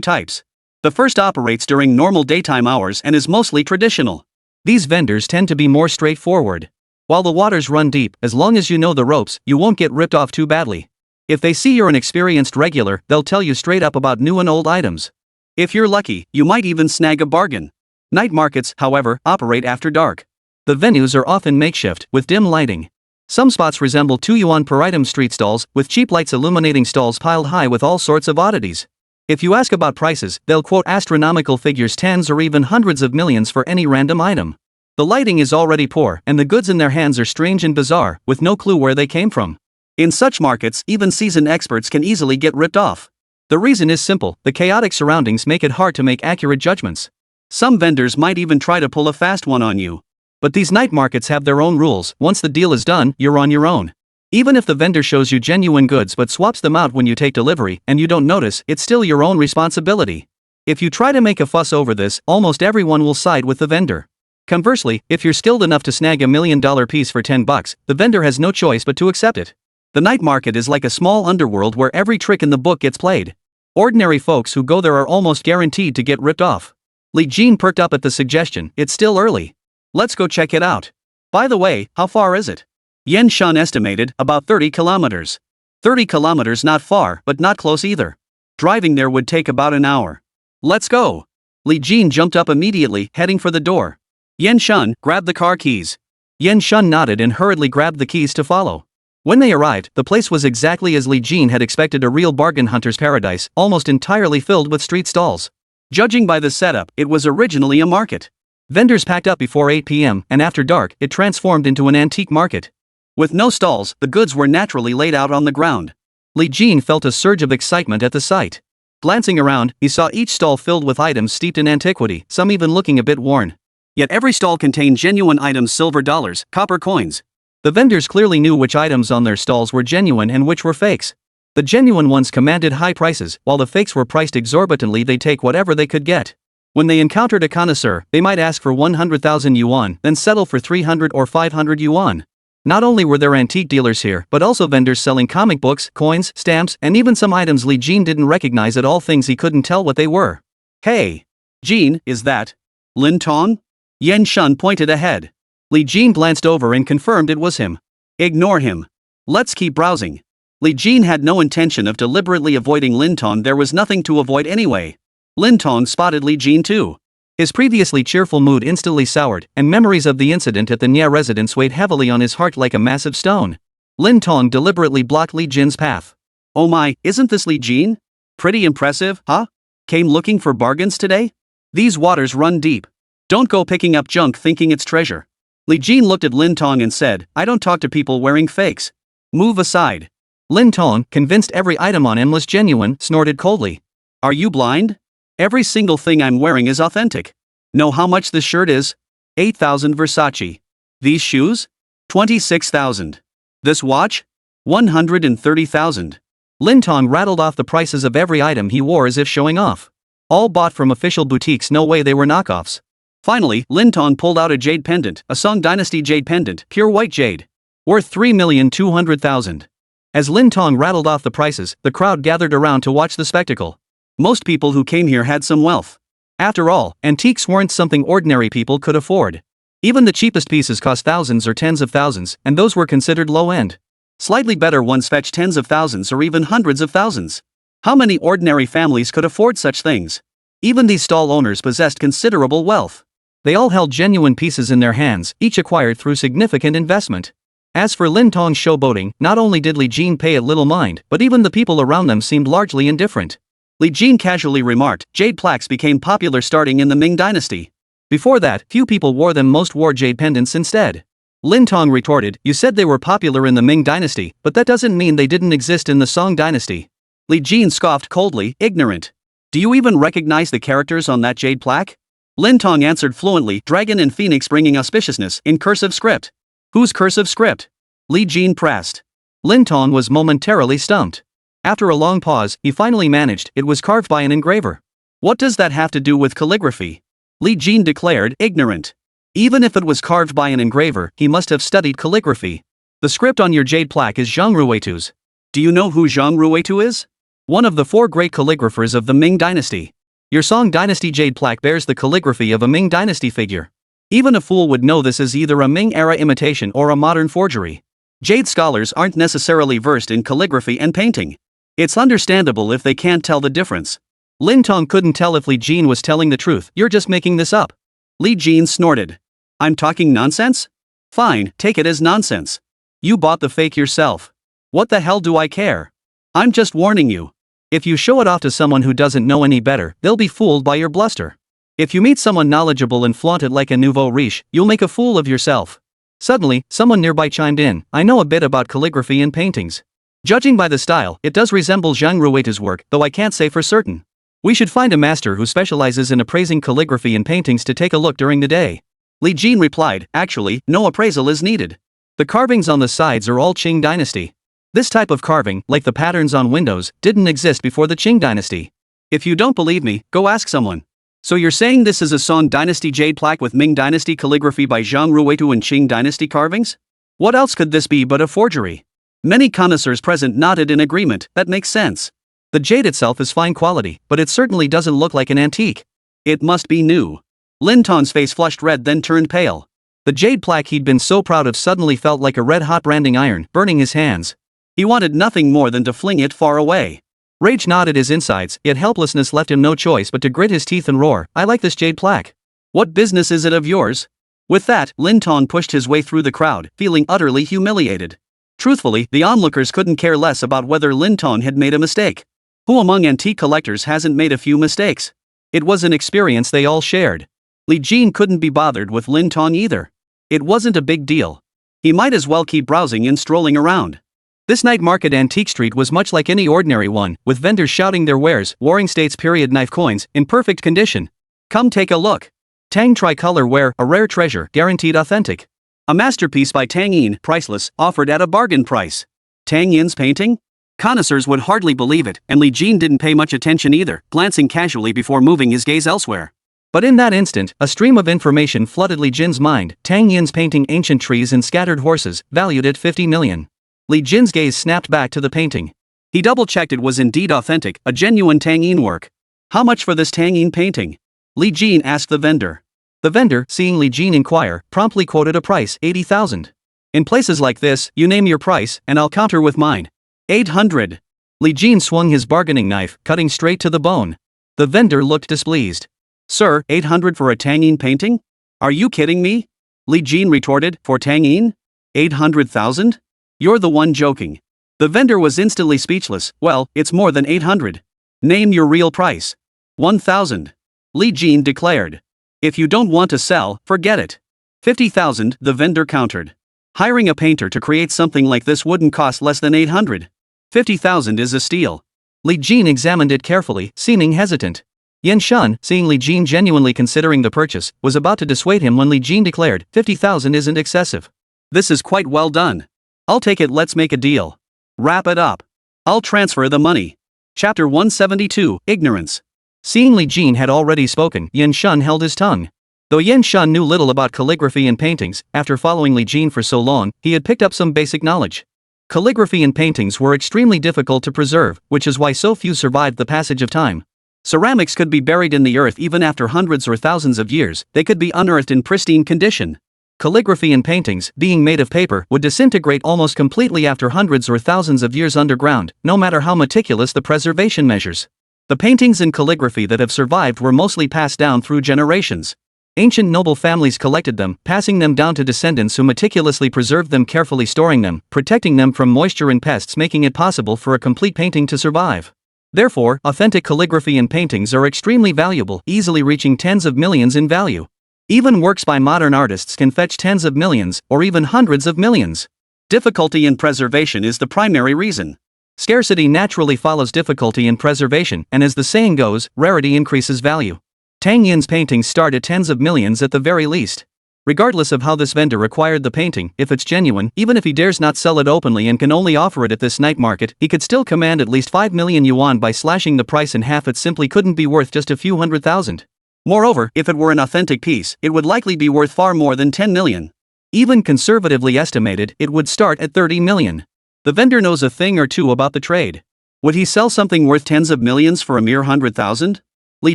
types. The first operates during normal daytime hours and is mostly traditional. These vendors tend to be more straightforward. While the waters run deep, as long as you know the ropes, you won't get ripped off too badly. If they see you're an experienced regular, they'll tell you straight up about new and old items. If you're lucky, you might even snag a bargain. Night markets, however, operate after dark. The venues are often makeshift, with dim lighting. Some spots resemble 2 yuan per item street stalls, with cheap lights illuminating stalls piled high with all sorts of oddities. If you ask about prices, they'll quote astronomical figures, tens or even hundreds of millions for any random item. The lighting is already poor, and the goods in their hands are strange and bizarre, with no clue where they came from. In such markets, even seasoned experts can easily get ripped off. The reason is simple, the chaotic surroundings make it hard to make accurate judgments. Some vendors might even try to pull a fast one on you. But these night markets have their own rules. Once the deal is done, you're on your own. Even if the vendor shows you genuine goods but swaps them out when you take delivery, and you don't notice, it's still your own responsibility. If you try to make a fuss over this, almost everyone will side with the vendor. Conversely, if you're skilled enough to snag $1 million piece for $10, the vendor has no choice but to accept it. The night market is like a small underworld where every trick in the book gets played. Ordinary folks who go there are almost guaranteed to get ripped off. Li Jin perked up at the suggestion, it's still early. Let's go check it out. By the way, how far is it? Yen Shun estimated, about 30 kilometers. 30 kilometers not far, but not close either. Driving there would take about an hour. Let's go. Li Jin jumped up immediately, heading for the door. Yen Shun, grab the car keys. Yen Shun nodded and hurriedly grabbed the keys to follow. When they arrived, the place was exactly as Li Jin had expected, a real bargain hunter's paradise, almost entirely filled with street stalls. Judging by the setup, it was originally a market. Vendors packed up before 8 p.m., and after dark, it transformed into an antique market. With no stalls, the goods were naturally laid out on the ground. Li Jin felt a surge of excitement at the sight. Glancing around, he saw each stall filled with items steeped in antiquity, some even looking a bit worn. Yet every stall contained genuine items, silver dollars, copper coins. The vendors clearly knew which items on their stalls were genuine and which were fakes. The genuine ones commanded high prices, while the fakes were priced exorbitantly. They'd take whatever they could get. When they encountered a connoisseur, they might ask for 100,000 yuan, then settle for 300 or 500 yuan. Not only were there antique dealers here, but also vendors selling comic books, coins, stamps, and even some items Li Jin didn't recognize at all, things he couldn't tell what they were. Hey! Jin, is that Lin Tong? Yen Shun pointed ahead. Li Jin glanced over and confirmed it was him. Ignore him. Let's keep browsing. Li Jin had no intention of deliberately avoiding Lin Tong. There was nothing to avoid anyway. Lin Tong spotted Li Jin too. His previously cheerful mood instantly soured, and memories of the incident at the Nya residence weighed heavily on his heart like a massive stone. Lin Tong deliberately blocked Li Jin's path. Oh my, isn't this Li Jin? Pretty impressive, huh? Came looking for bargains today? These waters run deep. Don't go picking up junk thinking it's treasure. Li Jin looked at Lin Tong and said, I don't talk to people wearing fakes. Move aside. Lin Tong, convinced every item on him was genuine, snorted coldly. Are you blind? Every single thing I'm wearing is authentic. Know how much this shirt is? 8,000 Versace. These shoes? 26,000. This watch? 130,000. Lin Tong rattled off the prices of every item he wore as if showing off. All bought from official boutiques, no way they were knockoffs. Finally, Lin Tong pulled out a jade pendant, a Song Dynasty jade pendant, pure white jade. Worth 3,200,000. As Lin Tong rattled off the prices, the crowd gathered around to watch the spectacle. Most people who came here had some wealth. After all, antiques weren't something ordinary people could afford. Even the cheapest pieces cost thousands or tens of thousands, and those were considered low-end. Slightly better ones fetch tens of thousands or even hundreds of thousands. How many ordinary families could afford such things? Even these stall owners possessed considerable wealth. They all held genuine pieces in their hands, each acquired through significant investment. As for Lin Tong's showboating, not only did Li Jin pay it little mind, but even the people around them seemed largely indifferent. Li Jin casually remarked, jade plaques became popular starting in the Ming Dynasty. Before that, few people wore them, most wore jade pendants instead. Lin Tong retorted, you said they were popular in the Ming Dynasty, but that doesn't mean they didn't exist in the Song Dynasty. Li Jin scoffed coldly, ignorant. Do you even recognize the characters on that jade plaque? Lin Tong answered fluently, dragon and phoenix bringing auspiciousness, in cursive script. Whose cursive script? Li Jin pressed. Lin Tong was momentarily stumped. After a long pause, he finally managed, it was carved by an engraver. What does that have to do with calligraphy? Li Jin declared, ignorant. Even if it was carved by an engraver, he must have studied calligraphy. The script on your jade plaque is Zhang Ruitu's. Do you know who Zhang Ruitu is? One of the 4 great calligraphers of the Ming Dynasty. Your Song Dynasty jade plaque bears the calligraphy of a Ming Dynasty figure. Even a fool would know this is either a Ming-era imitation or a modern forgery. Jade scholars aren't necessarily versed in calligraphy and painting. It's understandable if they can't tell the difference. Lin Tong couldn't tell if Li Jin was telling the truth. You're just making this up. Li Jin snorted. I'm talking nonsense? Fine, take it as nonsense. You bought the fake yourself. What the hell do I care? I'm just warning you. If you show it off to someone who doesn't know any better, they'll be fooled by your bluster. If you meet someone knowledgeable and flaunt it like a nouveau riche, you'll make a fool of yourself. Suddenly, someone nearby chimed in, I know a bit about calligraphy and paintings. Judging by the style, it does resemble Zhang Ruitu's work, though I can't say for certain. We should find a master who specializes in appraising calligraphy and paintings to take a look during the day. Li Jin replied, actually, no appraisal is needed. The carvings on the sides are all Qing Dynasty. This type of carving, like the patterns on windows, didn't exist before the Qing Dynasty. If you don't believe me, go ask someone. So you're saying this is a Song Dynasty jade plaque with Ming Dynasty calligraphy by Zhang Ruitu and Qing Dynasty carvings? What else could this be but a forgery? Many connoisseurs present nodded in agreement, that makes sense. The jade itself is fine quality, but it certainly doesn't look like an antique. It must be new. Lin Tong's face flushed red then turned pale. The jade plaque he'd been so proud of suddenly felt like a red-hot branding iron, burning his hands. He wanted nothing more than to fling it far away. Rage gnawed at his insides, yet helplessness left him no choice but to grit his teeth and roar, I like this jade plaque. What business is it of yours? With that, Lin Tong pushed his way through the crowd, feeling utterly humiliated. Truthfully, the onlookers couldn't care less about whether Lin Tong had made a mistake. Who among antique collectors hasn't made a few mistakes? It was an experience they all shared. Li Jin couldn't be bothered with Lin Tong either. It wasn't a big deal. He might as well keep browsing and strolling around. This night market antique street was much like any ordinary one, with vendors shouting their wares, Warring States period knife coins, in perfect condition. Come take a look. Tang tricolor ware, a rare treasure, guaranteed authentic. A masterpiece by Tang Yin, priceless, offered at a bargain price. Tang Yin's painting? Connoisseurs would hardly believe it, and Li Jin didn't pay much attention either, glancing casually before moving his gaze elsewhere. But in that instant, a stream of information flooded Li Jin's mind. Tang Yin's painting ancient trees and scattered horses, valued at 50 million. Li Jin's gaze snapped back to the painting. He double-checked it was indeed authentic, a genuine Tang Yin work. How much for this Tang Yin painting? Li Jin asked the vendor. The vendor, seeing Li Jin inquire, promptly quoted a price, 80,000. In places like this, you name your price, and I'll counter with mine. 800. Li Jin swung his bargaining knife, cutting straight to the bone. The vendor looked displeased. Sir, 800 for a Tang Yin painting? Are you kidding me? Li Jin retorted, for Tang Yin? 800,000? You're the one joking. The vendor was instantly speechless. Well, it's more than 800. Name your real price. 1,000. Li Jin declared. If you don't want to sell, forget it. 50,000, the vendor countered. Hiring a painter to create something like this wouldn't cost less than 800. 50,000 is a steal. Li Jin examined it carefully, seeming hesitant. Yan Shun, seeing Li Jin genuinely considering the purchase, was about to dissuade him when Li Jin declared, 50,000 isn't excessive. This is quite well done. I'll take it, let's make a deal. Wrap it up. I'll transfer the money. Chapter 172, Ignorance. Seeing Li Jin had already spoken, Yin Shun held his tongue. Though Yin Shun knew little about calligraphy and paintings, after following Li Jin for so long, he had picked up some basic knowledge. Calligraphy and paintings were extremely difficult to preserve, which is why so few survived the passage of time. Ceramics could be buried in the earth even after hundreds or thousands of years, they could be unearthed in pristine condition. Calligraphy and paintings, being made of paper, would disintegrate almost completely after hundreds or thousands of years underground, no matter how meticulous the preservation measures. The paintings and calligraphy that have survived were mostly passed down through generations. Ancient noble families collected them, passing them down to descendants who meticulously preserved them, carefully storing them, protecting them from moisture and pests, making it possible for a complete painting to survive. Therefore, authentic calligraphy and paintings are extremely valuable, easily reaching tens of millions in value. Even works by modern artists can fetch tens of millions, or even hundreds of millions. Difficulty in preservation is the primary reason. Scarcity naturally follows difficulty in preservation, and as the saying goes, rarity increases value. Tang Yin's paintings start at tens of millions at the very least. Regardless of how this vendor acquired the painting, if it's genuine, even if he dares not sell it openly and can only offer it at this night market, he could still command at least 5 million yuan by slashing the price in half. It simply couldn't be worth just a few 100,000. Moreover, if it were an authentic piece, it would likely be worth far more than 10 million. Even conservatively estimated, it would start at 30 million. The vendor knows a thing or two about the trade. Would he sell something worth tens of millions for a mere 100,000? Li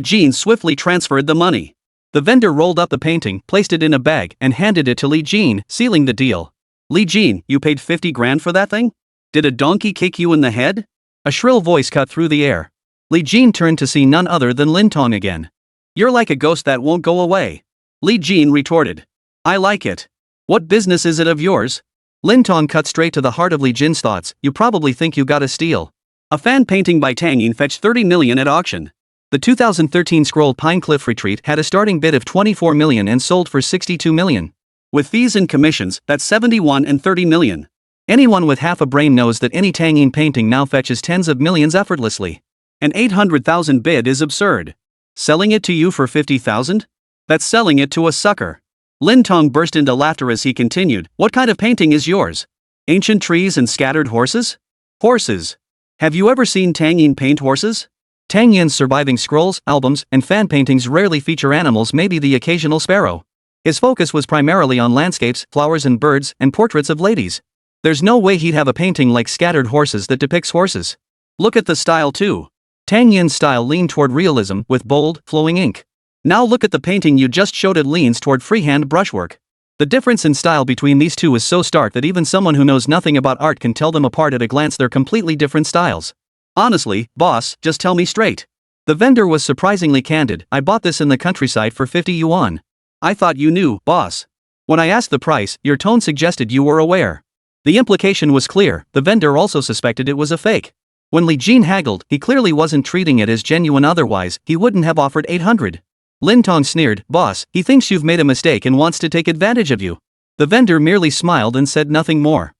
Jin swiftly transferred the money. The vendor rolled up the painting, placed it in a bag, and handed it to Li Jin, sealing the deal. Li Jin, you paid 50 grand for that thing? Did a donkey kick you in the head? A shrill voice cut through the air. Li Jin turned to see none other than Lin Tong again. You're like a ghost that won't go away. Li Jin retorted. I like it. What business is it of yours? Lin Tong cut straight to the heart of Li Jin's thoughts. You probably think you got a steal. A fan painting by Tang Yin fetched 30 million at auction. The 2013 scroll Pine Cliff Retreat had a starting bid of 24 million and sold for 62 million. With fees and commissions, that's 71 and 30 million. Anyone with half a brain knows that any Tang Yin painting now fetches tens of millions effortlessly. An 800,000 bid is absurd. Selling it to you for 50,000? That's selling it to a sucker. Lin Tong burst into laughter as he continued. What kind of painting is yours? Ancient trees and scattered horses? Horses. Have you ever seen Tang Yin paint horses? Tang Yin's surviving scrolls, albums, and fan paintings rarely feature animals, maybe the occasional sparrow. His focus was primarily on landscapes, flowers and birds, and portraits of ladies. There's no way he'd have a painting like Scattered Horses that depicts horses. Look at the style too. Tang Yin's style leaned toward realism, with bold, flowing ink. Now look at the painting you just showed. It leans toward freehand brushwork. The difference in style between these two is so stark that even someone who knows nothing about art can tell them apart at a glance. They're completely different styles. Honestly, boss, just tell me straight. The vendor was surprisingly candid. I bought this in the countryside for 50 yuan. I thought you knew, boss. When I asked the price, your tone suggested you were aware. The implication was clear. The vendor also suspected it was a fake. When Li Jin haggled, he clearly wasn't treating it as genuine, otherwise, he wouldn't have offered 800. Lin Tong sneered. Boss, he thinks you've made a mistake and wants to take advantage of you. The vendor merely smiled and said nothing more.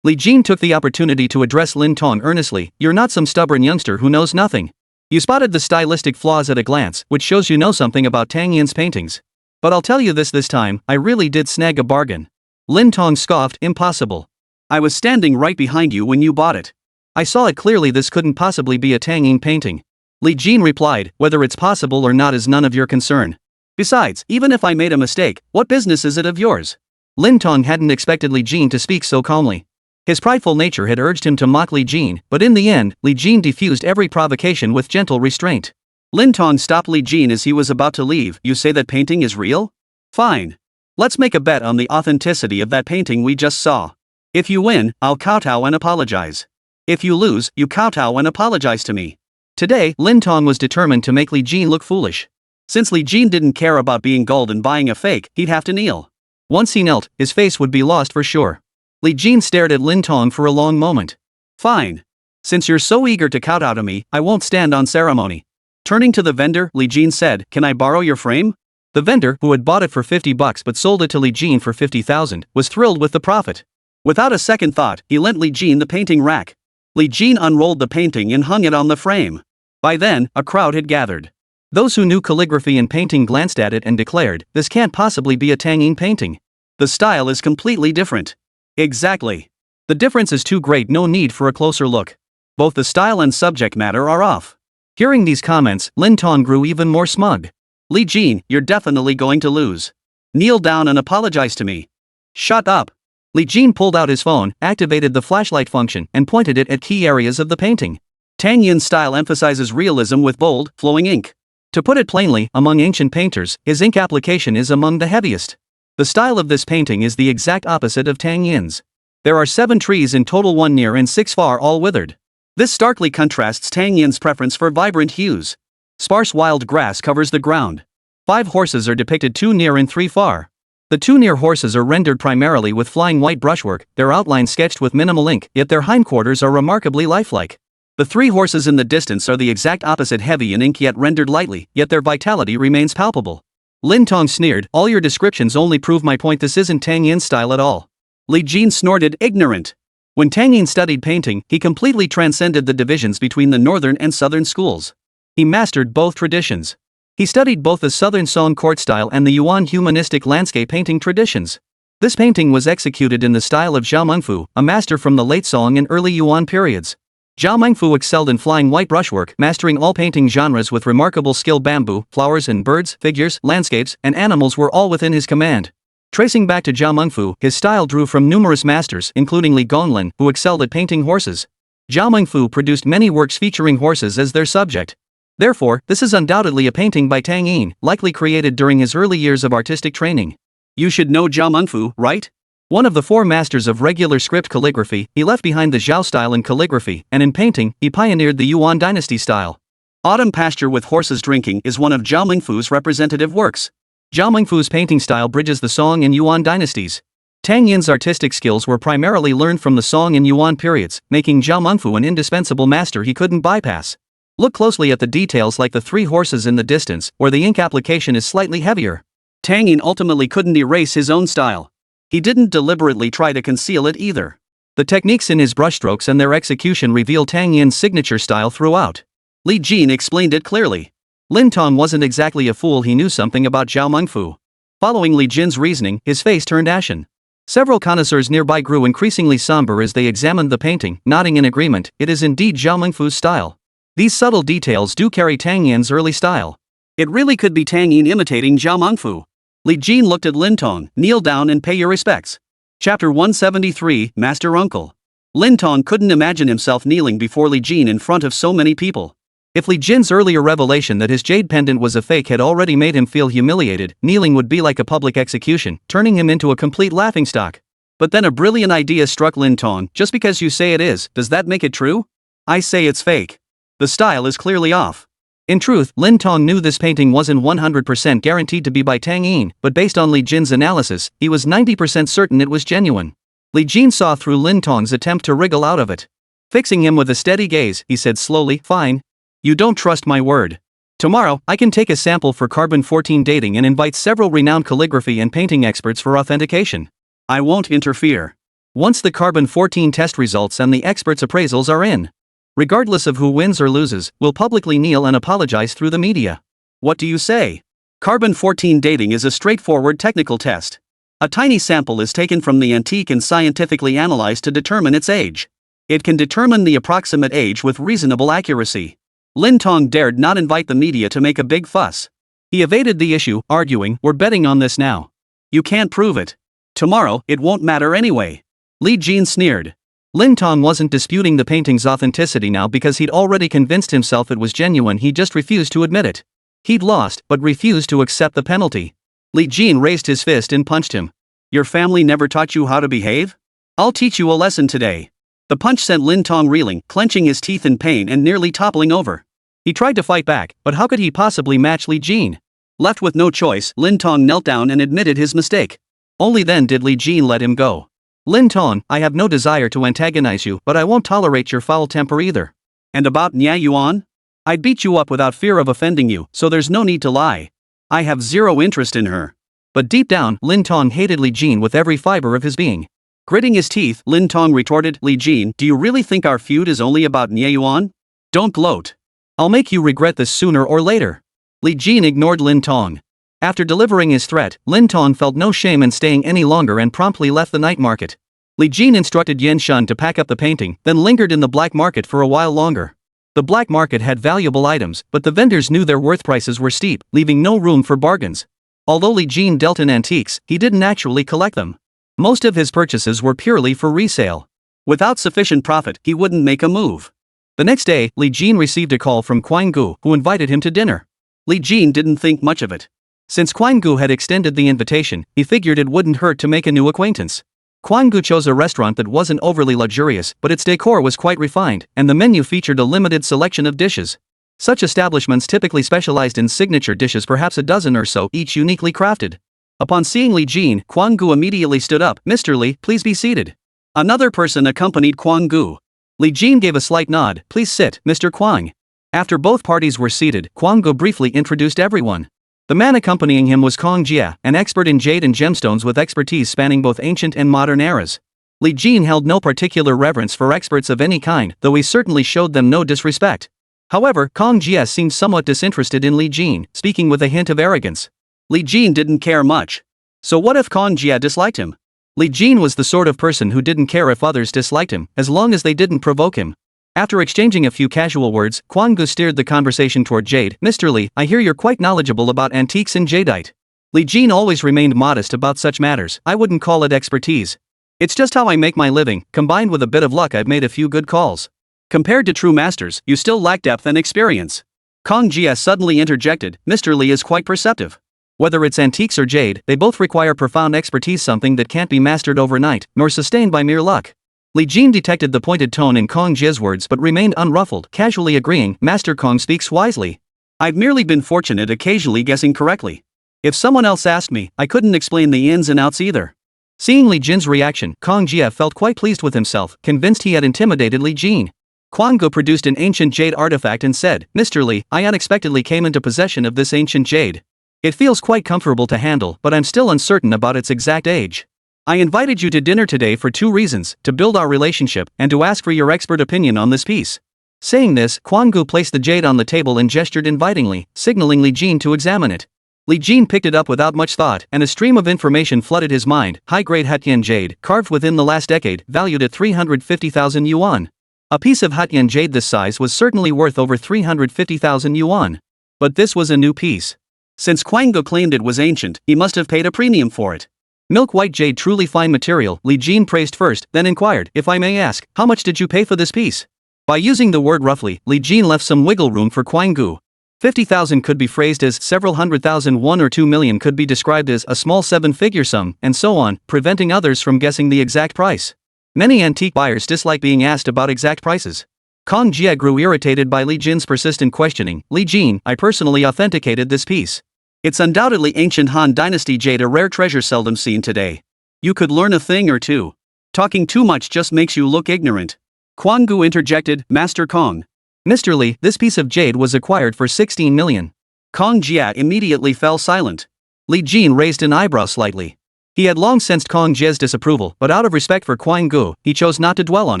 Li Jin took the opportunity to address Lin Tong earnestly. You're not some stubborn youngster who knows nothing. You spotted the stylistic flaws at a glance, which shows you know something about Tang Yin's paintings. But I'll tell you this time, I really did snag a bargain. Lin Tong scoffed. Impossible. I was standing right behind you when you bought it. I saw it clearly. This couldn't possibly be a Tang Yin painting. Li Jin replied. Whether it's possible or not is none of your concern. Besides, even if I made a mistake, what business is it of yours? Lin Tong hadn't expected Li Jin to speak so calmly. His prideful nature had urged him to mock Li Jin, but in the end, Li Jin diffused every provocation with gentle restraint. Lin Tong stopped Li Jin as he was about to leave. You say that painting is real? Fine. Let's make a bet on the authenticity of that painting we just saw. If you win, I'll kowtow and apologize. If you lose, you kowtow and apologize to me. Today, Lin Tong was determined to make Li Jin look foolish. Since Li Jin didn't care about being gulled and buying a fake, he'd have to kneel. Once he knelt, his face would be lost for sure. Li Jin stared at Lin Tong for a long moment. Fine. Since you're so eager to kowtow to me, I won't stand on ceremony. Turning to the vendor, Li Jin said, Can I borrow your frame? The vendor, who had bought it for $50 but sold it to Li Jin for 50,000, was thrilled with the profit. Without a second thought, he lent Li Jin the painting rack. Li Jin unrolled the painting and hung it on the frame. By then, a crowd had gathered. Those who knew calligraphy and painting glanced at it and declared, this can't possibly be a Tang Yin painting. The style is completely different. Exactly. The difference is too great, no need for a closer look. Both the style and subject matter are off. Hearing these comments, Lin Tong grew even more smug. Li Jin, you're definitely going to lose. Kneel down and apologize to me. Shut up. Li Jin pulled out his phone, activated the flashlight function, and pointed it at key areas of the painting. Tang Yin's style emphasizes realism with bold, flowing ink. To put it plainly, among ancient painters, his ink application is among the heaviest. The style of this painting is the exact opposite of Tang Yin's. There are 7 trees in total, 1 near and 6 far, all withered. This starkly contrasts Tang Yin's preference for vibrant hues. Sparse wild grass covers the ground. 5 horses are depicted, 2 near and 3 far. The 2 near horses are rendered primarily with flying white brushwork, their outlines sketched with minimal ink, yet their hindquarters are remarkably lifelike. The 3 horses in the distance are the exact opposite, heavy in ink yet rendered lightly, yet their vitality remains palpable. Lin Tong sneered, all your descriptions only prove my point, this isn't Tang Yin's style at all. Li Jin snorted, ignorant. When Tang Yin studied painting, he completely transcended the divisions between the northern and southern schools. He mastered both traditions. He studied both the southern Song court style and the Yuan humanistic landscape painting traditions. This painting was executed in the style of Zhao Mengfu, a master from the late Song and early Yuan periods. Zhao Mengfu excelled in flying white brushwork, mastering all painting genres with remarkable skill. Bamboo, flowers and birds, figures, landscapes, and animals were all within his command. Tracing back to Zhao Mengfu, his style drew from numerous masters, including Li Gonglin, who excelled at painting horses. Zhao Mengfu produced many works featuring horses as their subject. Therefore, this is undoubtedly a painting by Tang Yin, likely created during his early years of artistic training. You should know Zhao Mengfu, right? One of the 4 masters of regular script calligraphy, he left behind the Zhao style in calligraphy, and in painting, he pioneered the Yuan dynasty style. Autumn Pasture with Horses Drinking is one of Zhao Mengfu's representative works. Zhao Mengfu's painting style bridges the Song and Yuan dynasties. Tang Yin's artistic skills were primarily learned from the Song and Yuan periods, making Zhao Mengfu an indispensable master he couldn't bypass. Look closely at the details like the 3 horses in the distance, where the ink application is slightly heavier. Tang Yin ultimately couldn't erase his own style. He didn't deliberately try to conceal it either. The techniques in his brushstrokes and their execution reveal Tang Yin's signature style throughout. Li Jin explained it clearly. Lin Tong wasn't exactly a fool, he knew something about Zhao Mengfu. Following Li Jin's reasoning, his face turned ashen. Several connoisseurs nearby grew increasingly somber as they examined the painting, nodding in agreement, it is indeed Zhao Mengfu's style. These subtle details do carry Tang Yin's early style. It really could be Tang Yin imitating Zhao Mengfu. Li Jin looked at Lin Tong, kneel down and pay your respects. Chapter 173, Master Uncle. Lin Tong couldn't imagine himself kneeling before Li Jin in front of so many people. If Li Jin's earlier revelation that his jade pendant was a fake had already made him feel humiliated, kneeling would be like a public execution, turning him into a complete laughingstock. But then a brilliant idea struck Lin Tong, just because you say it is, does that make it true? I say it's fake. The style is clearly off. In truth, Lin Tong knew this painting wasn't 100% guaranteed to be by Tang Yin, but based on Li Jin's analysis, he was 90% certain it was genuine. Li Jin saw through Lin Tong's attempt to wriggle out of it. Fixing him with a steady gaze, he said slowly, fine. You don't trust my word. Tomorrow, I can take a sample for carbon-14 dating and invite several renowned calligraphy and painting experts for authentication. I won't interfere. Once the carbon-14 test results and the experts' appraisals are in, regardless of who wins or loses, we'll publicly kneel and apologize through the media. What do you say? Carbon-14 dating is a straightforward technical test. A tiny sample is taken from the antique and scientifically analyzed to determine its age. It can determine the approximate age with reasonable accuracy. Lin Tong dared not invite the media to make a big fuss. He evaded the issue, arguing, we're betting on this now. You can't prove it. Tomorrow, it won't matter anyway. Li Jin sneered. Lin Tong wasn't disputing the painting's authenticity now because he'd already convinced himself it was genuine, he just refused to admit it. He'd lost, but refused to accept the penalty. Li Jin raised his fist and punched him. Your family never taught you how to behave? I'll teach you a lesson today. The punch sent Lin Tong reeling, clenching his teeth in pain and nearly toppling over. He tried to fight back, but how could he possibly match Li Jin? Left with no choice, Lin Tong knelt down and admitted his mistake. Only then did Li Jin let him go. Lin Tong, I have no desire to antagonize you, but I won't tolerate your foul temper either. And about Nya Yuan? I'd beat you up without fear of offending you, so there's no need to lie. I have zero interest in her. But deep down, Lin Tong hated Li Jin with every fiber of his being. Gritting his teeth, Lin Tong retorted, Li Jin, do you really think our feud is only about Nya Yuan? Don't gloat. I'll make you regret this sooner or later. Li Jin ignored Lin Tong. After delivering his threat, Lin Tong felt no shame in staying any longer and promptly left the night market. Li Jin instructed Yan Shun to pack up the painting, then lingered in the black market for a while longer. The black market had valuable items, but the vendors knew their worth prices were steep, leaving no room for bargains. Although Li Jin dealt in antiques, he didn't actually collect them. Most of his purchases were purely for resale. Without sufficient profit, he wouldn't make a move. The next day, Li Jin received a call from Quang Gu, who invited him to dinner. Li Jin didn't think much of it. Since Quang Gu had extended the invitation, he figured it wouldn't hurt to make a new acquaintance. Quang Gu chose a restaurant that wasn't overly luxurious, but its decor was quite refined, and the menu featured a limited selection of dishes. Such establishments typically specialized in signature dishes, perhaps a dozen or so, each uniquely crafted. Upon seeing Li Jin, Quang Gu immediately stood up. "Mr. Li, please be seated." Another person accompanied Quang Gu. Li Jin gave a slight nod. "Please sit, Mr. Quang." After both parties were seated, Quang Gu briefly introduced everyone. The man accompanying him was Kong Jia, an expert in jade and gemstones with expertise spanning both ancient and modern eras. Li Jin held no particular reverence for experts of any kind, though he certainly showed them no disrespect. However, Kong Jia seemed somewhat disinterested in Li Jin, speaking with a hint of arrogance. Li Jin didn't care much. So what if Kong Jia disliked him? Li Jin was the sort of person who didn't care if others disliked him, as long as they didn't provoke him. After exchanging a few casual words, Quang Gu steered the conversation toward jade. "Mr. Li, I hear you're quite knowledgeable about antiques and jadeite." Li Jin always remained modest about such matters. "I wouldn't call it expertise. It's just how I make my living. Combined with a bit of luck, I've made a few good calls." "Compared to true masters, you still lack depth and experience." Kong Jia suddenly interjected. "Mr. Li is quite perceptive. Whether it's antiques or jade, they both require profound expertise, something that can't be mastered overnight, nor sustained by mere luck." Li Jin detected the pointed tone in Kong Jia's words but remained unruffled, casually agreeing. "Master Kong speaks wisely. I've merely been fortunate occasionally guessing correctly. If someone else asked me, I couldn't explain the ins and outs either." Seeing Li Jin's reaction, Kong Jia felt quite pleased with himself, convinced he had intimidated Li Jin. Quang Gu produced an ancient jade artifact and said, "Mr. Li, I unexpectedly came into possession of this ancient jade. It feels quite comfortable to handle, but I'm still uncertain about its exact age. I invited you to dinner today for two reasons: to build our relationship, and to ask for your expert opinion on this piece." Saying this, Quang Gu placed the jade on the table and gestured invitingly, signaling Li Jin to examine it. Li Jin picked it up without much thought, and a stream of information flooded his mind. High-grade Hutyan jade, carved within the last decade, valued at 350,000 yuan. A piece of Hutyan jade this size was certainly worth over 350,000 yuan. But this was a new piece. Since Quang Gu claimed it was ancient, he must have paid a premium for it. Milk white jade, truly fine material, Li Jin praised first, then inquired, "If I may ask, how much did you pay for this piece?" By using the word roughly, Li Jin left some wiggle room for Quang Gu. 50,000 could be phrased as several hundred thousand, 1 or 2 million could be described as a small seven-figure sum, and so on, preventing others from guessing the exact price. Many antique buyers dislike being asked about exact prices. Kong Jia grew irritated by Li Jin's persistent questioning. "Li Jin, I personally authenticated this piece. It's undoubtedly ancient Han Dynasty jade, a rare treasure seldom seen today. You could learn a thing or two. Talking too much just makes you look ignorant." Quang Gu interjected. "Master Kong. Mr. Li, this piece of jade was acquired for 16 million. Kong Jia immediately fell silent. Li Jin raised an eyebrow slightly. He had long sensed Kong Jia's disapproval, but out of respect for Quang Gu, he chose not to dwell on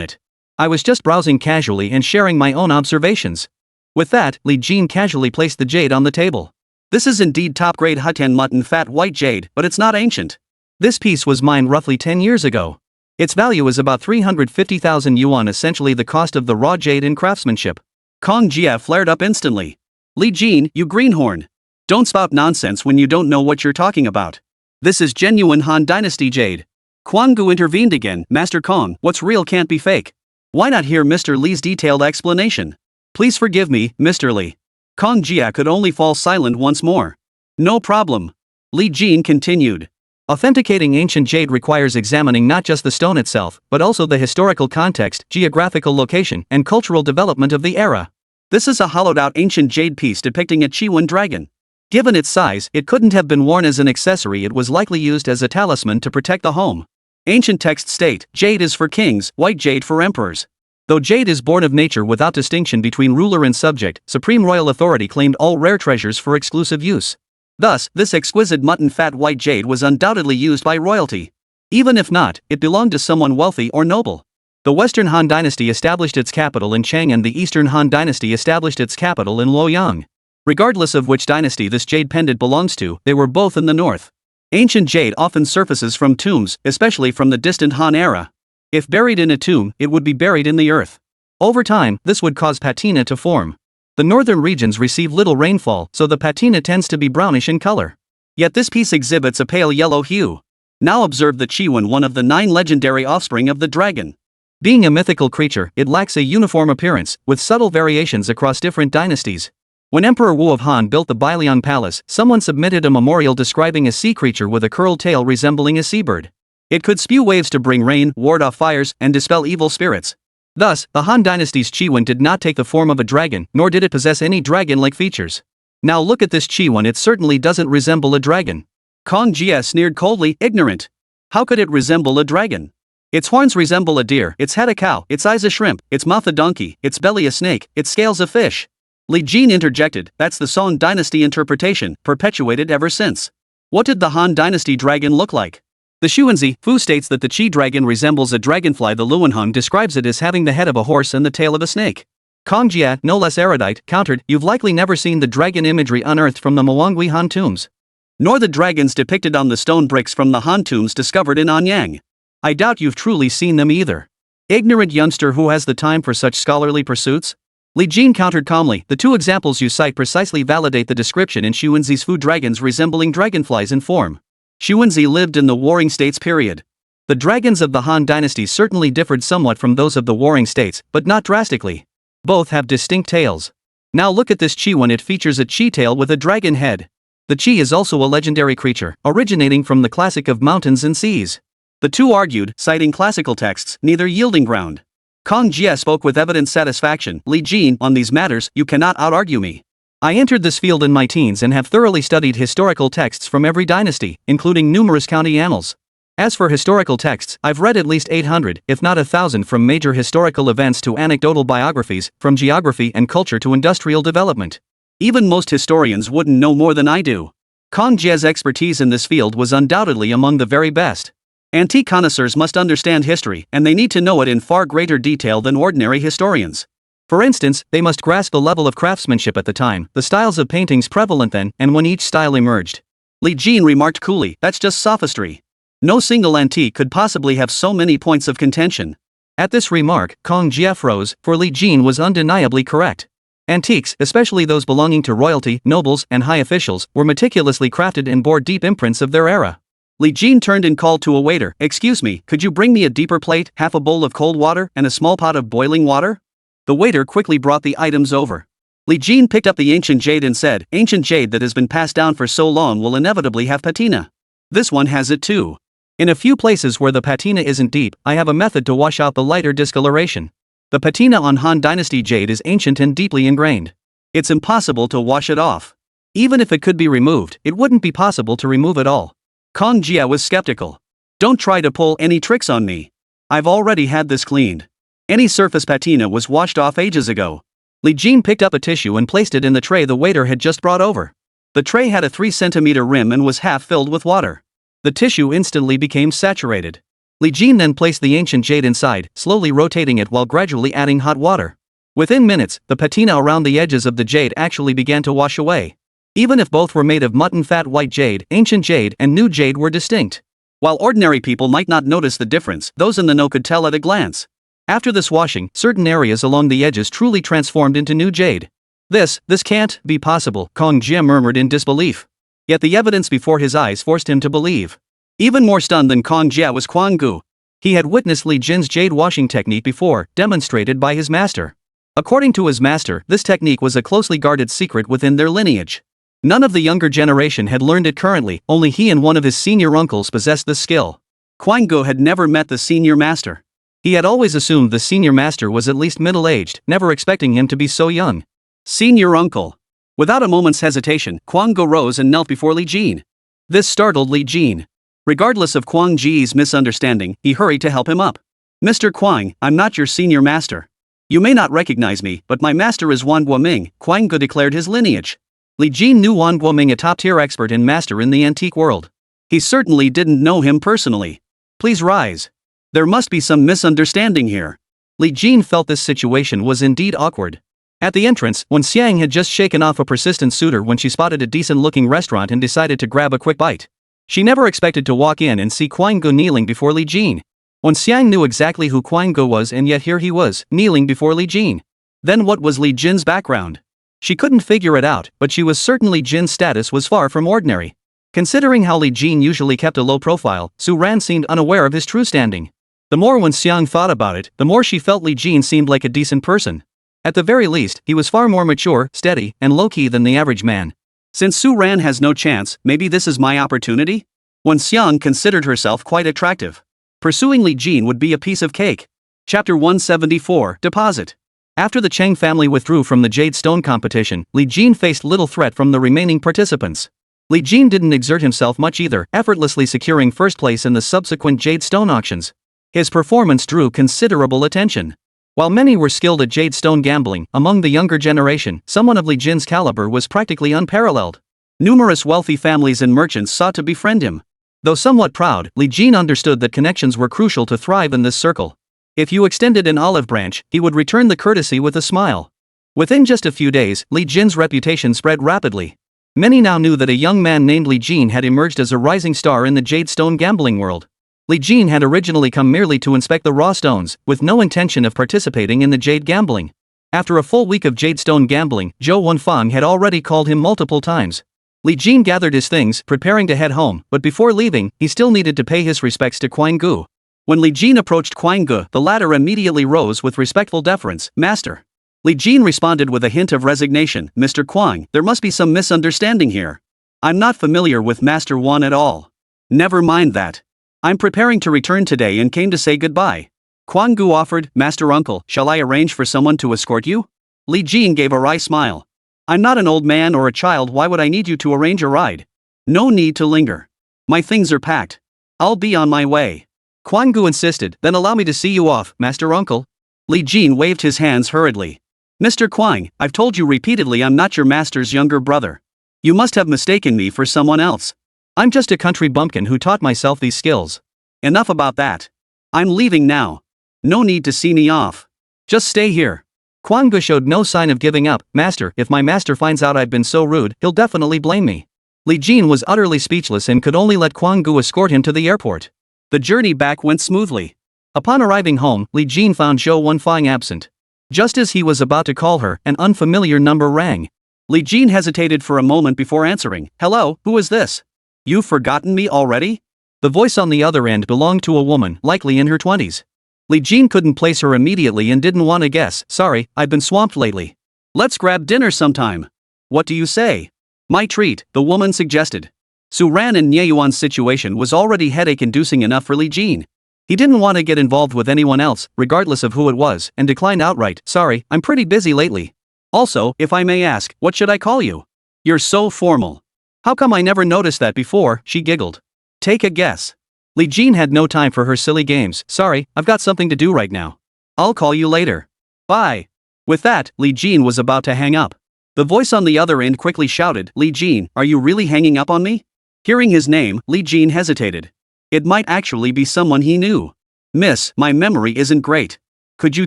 it. "I was just browsing casually and sharing my own observations." With that, Li Jin casually placed the jade on the table. "This is indeed top-grade Hutyan mutton fat white jade, but it's not ancient. This piece was mined roughly 10 years ago. Its value is about 350,000 yuan, essentially the cost of the raw jade in craftsmanship." Kong Jia flared up instantly. "Li Jin, you greenhorn. Don't spout nonsense when you don't know what you're talking about. This is genuine Han Dynasty jade." Quang Gu intervened again. "Master Kong, what's real can't be fake. Why not hear Mr. Li's detailed explanation?" "Please forgive me, Mr. Li." Kong Jia could only fall silent once more. "No problem." Li Jin continued. "Authenticating ancient jade requires examining not just the stone itself, but also the historical context, geographical location, and cultural development of the era. This is a hollowed-out ancient jade piece depicting a Chiwen dragon. Given its size, it couldn't have been worn as an accessory. It was likely used as a talisman to protect the home. Ancient texts state, jade is for kings, white jade for emperors. Though jade is born of nature without distinction between ruler and subject, supreme royal authority claimed all rare treasures for exclusive use. Thus, this exquisite mutton fat white jade was undoubtedly used by royalty. Even if not, it belonged to someone wealthy or noble. The Western Han Dynasty established its capital in Chang'an, and the Eastern Han Dynasty established its capital in Luoyang. Regardless of which dynasty this jade pendant belongs to, they were both in the north. Ancient jade often surfaces from tombs, especially from the distant Han era. If buried in a tomb, it would be buried in the earth. Over time, this would cause patina to form. The northern regions receive little rainfall, so the patina tends to be brownish in color. Yet this piece exhibits a pale yellow hue. Now observe the Chiwen, one of the 9 legendary offspring of the dragon. Being a mythical creature, it lacks a uniform appearance, with subtle variations across different dynasties. When Emperor Wu of Han built the Bailiang Palace, someone submitted a memorial describing a sea creature with a curled tail resembling a seabird. It could spew waves to bring rain, ward off fires, and dispel evil spirits. Thus, the Han dynasty's Chiwen did not take the form of a dragon, nor did it possess any dragon-like features. Now look at this Chiwen, it certainly doesn't resemble a dragon. Kong Jie sneered coldly, ignorant. How could it resemble a dragon? Its horns resemble a deer, its head a cow, its eyes a shrimp, its mouth a donkey, its belly a snake, its scales a fish. Li Jin interjected, that's the Song dynasty interpretation, perpetuated ever since. What did the Han dynasty dragon look like? The Xuanzi Fu states that the Qi dragon resembles a dragonfly. The Luanheng describes it as having the head of a horse and the tail of a snake. Kong Jie, no less erudite, countered, you've likely never seen the dragon imagery unearthed from the Mwangwi Han tombs. Nor the dragons depicted on the stone bricks from the Han tombs discovered in Anyang. I doubt you've truly seen them either. Ignorant youngster, who has the time for such scholarly pursuits? Li Jin countered calmly, the 2 examples you cite precisely validate the description in Xuanzi's Fu dragons resembling dragonflies in form. Xuanzi lived in the Warring States period. The dragons of the Han dynasty certainly differed somewhat from those of the Warring States, but not drastically. Both have distinct tails. Now look at this Chiwen, it features a Qi tail with a dragon head. The Qi is also a legendary creature, originating from the classic of mountains and seas. The 2 argued, citing classical texts, neither yielding ground. Kong Jie spoke with evident satisfaction, Li Jin, on these matters, you cannot out-argue me. I entered this field in my teens and have thoroughly studied historical texts from every dynasty, including numerous county annals. As for historical texts, I've read at least 800, if not 1,000, from major historical events to anecdotal biographies, from geography and culture to industrial development. Even most historians wouldn't know more than I do. Kong Jie's expertise in this field was undoubtedly among the very best. Antique connoisseurs must understand history, and they need to know it in far greater detail than ordinary historians. For instance, they must grasp the level of craftsmanship at the time, the styles of paintings prevalent then, and when each style emerged. Li Jin remarked coolly, that's just sophistry. No single antique could possibly have so many points of contention. At this remark, Kong Jie froze, for Li Jin was undeniably correct. Antiques, especially those belonging to royalty, nobles, and high officials, were meticulously crafted and bore deep imprints of their era. Li Jin turned and called to a waiter, excuse me, could you bring me a deeper plate, half a bowl of cold water, and a small pot of boiling water? The waiter quickly brought the items over. Li Jin picked up the ancient jade and said, ancient jade that has been passed down for so long will inevitably have patina. This one has it too. In a few places where the patina isn't deep, I have a method to wash out the lighter discoloration. The patina on Han Dynasty jade is ancient and deeply ingrained. It's impossible to wash it off. Even if it could be removed, it wouldn't be possible to remove it all. Kong Jie was skeptical. Don't try to pull any tricks on me. I've already had this cleaned. Any surface patina was washed off ages ago. Li Jin picked up a tissue and placed it in the tray the waiter had just brought over. The tray had a 3-centimeter rim and was half filled with water. The tissue instantly became saturated. Li Jin then placed the ancient jade inside, slowly rotating it while gradually adding hot water. Within minutes, the patina around the edges of the jade actually began to wash away. Even if both were made of mutton fat white jade, ancient jade and new jade were distinct. While ordinary people might not notice the difference, those in the know could tell at a glance. After this washing, certain areas along the edges truly transformed into new jade. This can't be possible, Kong Jie murmured in disbelief. Yet the evidence before his eyes forced him to believe. Even more stunned than Kong Jie was Kwang Gu. He had witnessed Li Jin's jade washing technique before, demonstrated by his master. According to his master, this technique was a closely guarded secret within their lineage. None of the younger generation had learned it currently, only he and one of his senior uncles possessed this skill. Kwang Gu had never met the senior master. He had always assumed the senior master was at least middle-aged, never expecting him to be so young. Senior uncle. Without a moment's hesitation, Kwang Gu rose and knelt before Li Jin. This startled Li Jin. Regardless of Kwang Ji's misunderstanding, he hurried to help him up. Mr. Kwang, I'm not your senior master. You may not recognize me, but my master is Wan Guoming, Kwang Gu declared his lineage. Li Jin knew Wan Guoming, a top-tier expert and master in the antique world. He certainly didn't know him personally. Please rise. There must be some misunderstanding here. Li Jin felt this situation was indeed awkward. At the entrance, when Xiang had just shaken off a persistent suitor when she spotted a decent-looking restaurant and decided to grab a quick bite. She never expected to walk in and see Kwang Gu kneeling before Li Jin. Wen Xiang knew exactly who Quang Gu was, and yet here he was, kneeling before Li Jin. Then what was Li Jin's background? She couldn't figure it out, but she was certain Li Jin's status was far from ordinary. Considering how Li Jin usually kept a low profile, Su Ran seemed unaware of his true standing. The more Wen Xiang thought about it, the more she felt Li Jin seemed like a decent person. At the very least, he was far more mature, steady, and low-key than the average man. Since Su Ran has no chance, maybe this is my opportunity? Wen Xiang considered herself quite attractive. Pursuing Li Jin would be a piece of cake. Chapter 174, Deposit. After the Cheng family withdrew from the Jade Stone competition, Li Jin faced little threat from the remaining participants. Li Jin didn't exert himself much either, effortlessly securing first place in the subsequent Jade Stone auctions. His performance drew considerable attention. While many were skilled at Jade Stone gambling, among the younger generation, someone of Li Jin's caliber was practically unparalleled. Numerous wealthy families and merchants sought to befriend him. Though somewhat proud, Li Jin understood that connections were crucial to thrive in this circle. If you extended an olive branch, he would return the courtesy with a smile. Within just a few days, Li Jin's reputation spread rapidly. Many now knew that a young man named Li Jin had emerged as a rising star in the Jade Stone gambling world. Li Jin had originally come merely to inspect the raw stones, with no intention of participating in the jade gambling. After a full week of Jade Stone gambling, Zhou Wenfang had already called him multiple times. Li Jin gathered his things, preparing to head home, but before leaving, he still needed to pay his respects to Quang Gu. When Li Jin approached Quang Gu, the latter immediately rose with respectful deference. "Master." Li Jin responded with a hint of resignation. "Mr. Quang, there must be some misunderstanding here. I'm not familiar with Master Wan at all." "Never mind that. I'm preparing to return today and came to say goodbye." Quang Gu offered. "Master Uncle, shall I arrange for someone to escort you?" Li Jin gave a wry smile. "I'm not an old man or a child, why would I need you to arrange a ride? No need to linger. My things are packed. I'll be on my way." Quang Gu insisted. "Then allow me to see you off, Master Uncle." Li Jin waved his hands hurriedly. "Mr. Quang, I've told you repeatedly I'm not your master's younger brother. You must have mistaken me for someone else. I'm just a country bumpkin who taught myself these skills. Enough about that. I'm leaving now. No need to see me off. Just stay here." Quang Gu showed no sign of giving up. "Master, if my master finds out I've been so rude, he'll definitely blame me." Li Jin was utterly speechless and could only let Quang Gu escort him to the airport. The journey back went smoothly. Upon arriving home, Li Jin found Zhou Wenfang absent. Just as he was about to call her, an unfamiliar number rang. Li Jin hesitated for a moment before answering. "Hello, who is this? You've forgotten me already?" The voice on the other end belonged to a woman, likely in her 20s. Li Jin couldn't place her immediately and didn't want to guess. "Sorry, I've been swamped lately. Let's grab dinner sometime." "What do you say?" "My treat," the woman suggested. Su Ran and Nye Yuan's situation was already headache-inducing enough for Li Jin. He didn't want to get involved with anyone else, regardless of who it was, and declined outright. "Sorry, I'm pretty busy lately. Also, if I may ask, what should I call you? You're so formal. How come I never noticed that before?" she giggled. "Take a guess." Li Jin had no time for her silly games. "Sorry, I've got something to do right now. I'll call you later. Bye." With that, Li Jin was about to hang up. The voice on the other end quickly shouted, "Li Jin, are you really hanging up on me?" Hearing his name, Li Jin hesitated. It might actually be someone he knew. "Miss, my memory isn't great. Could you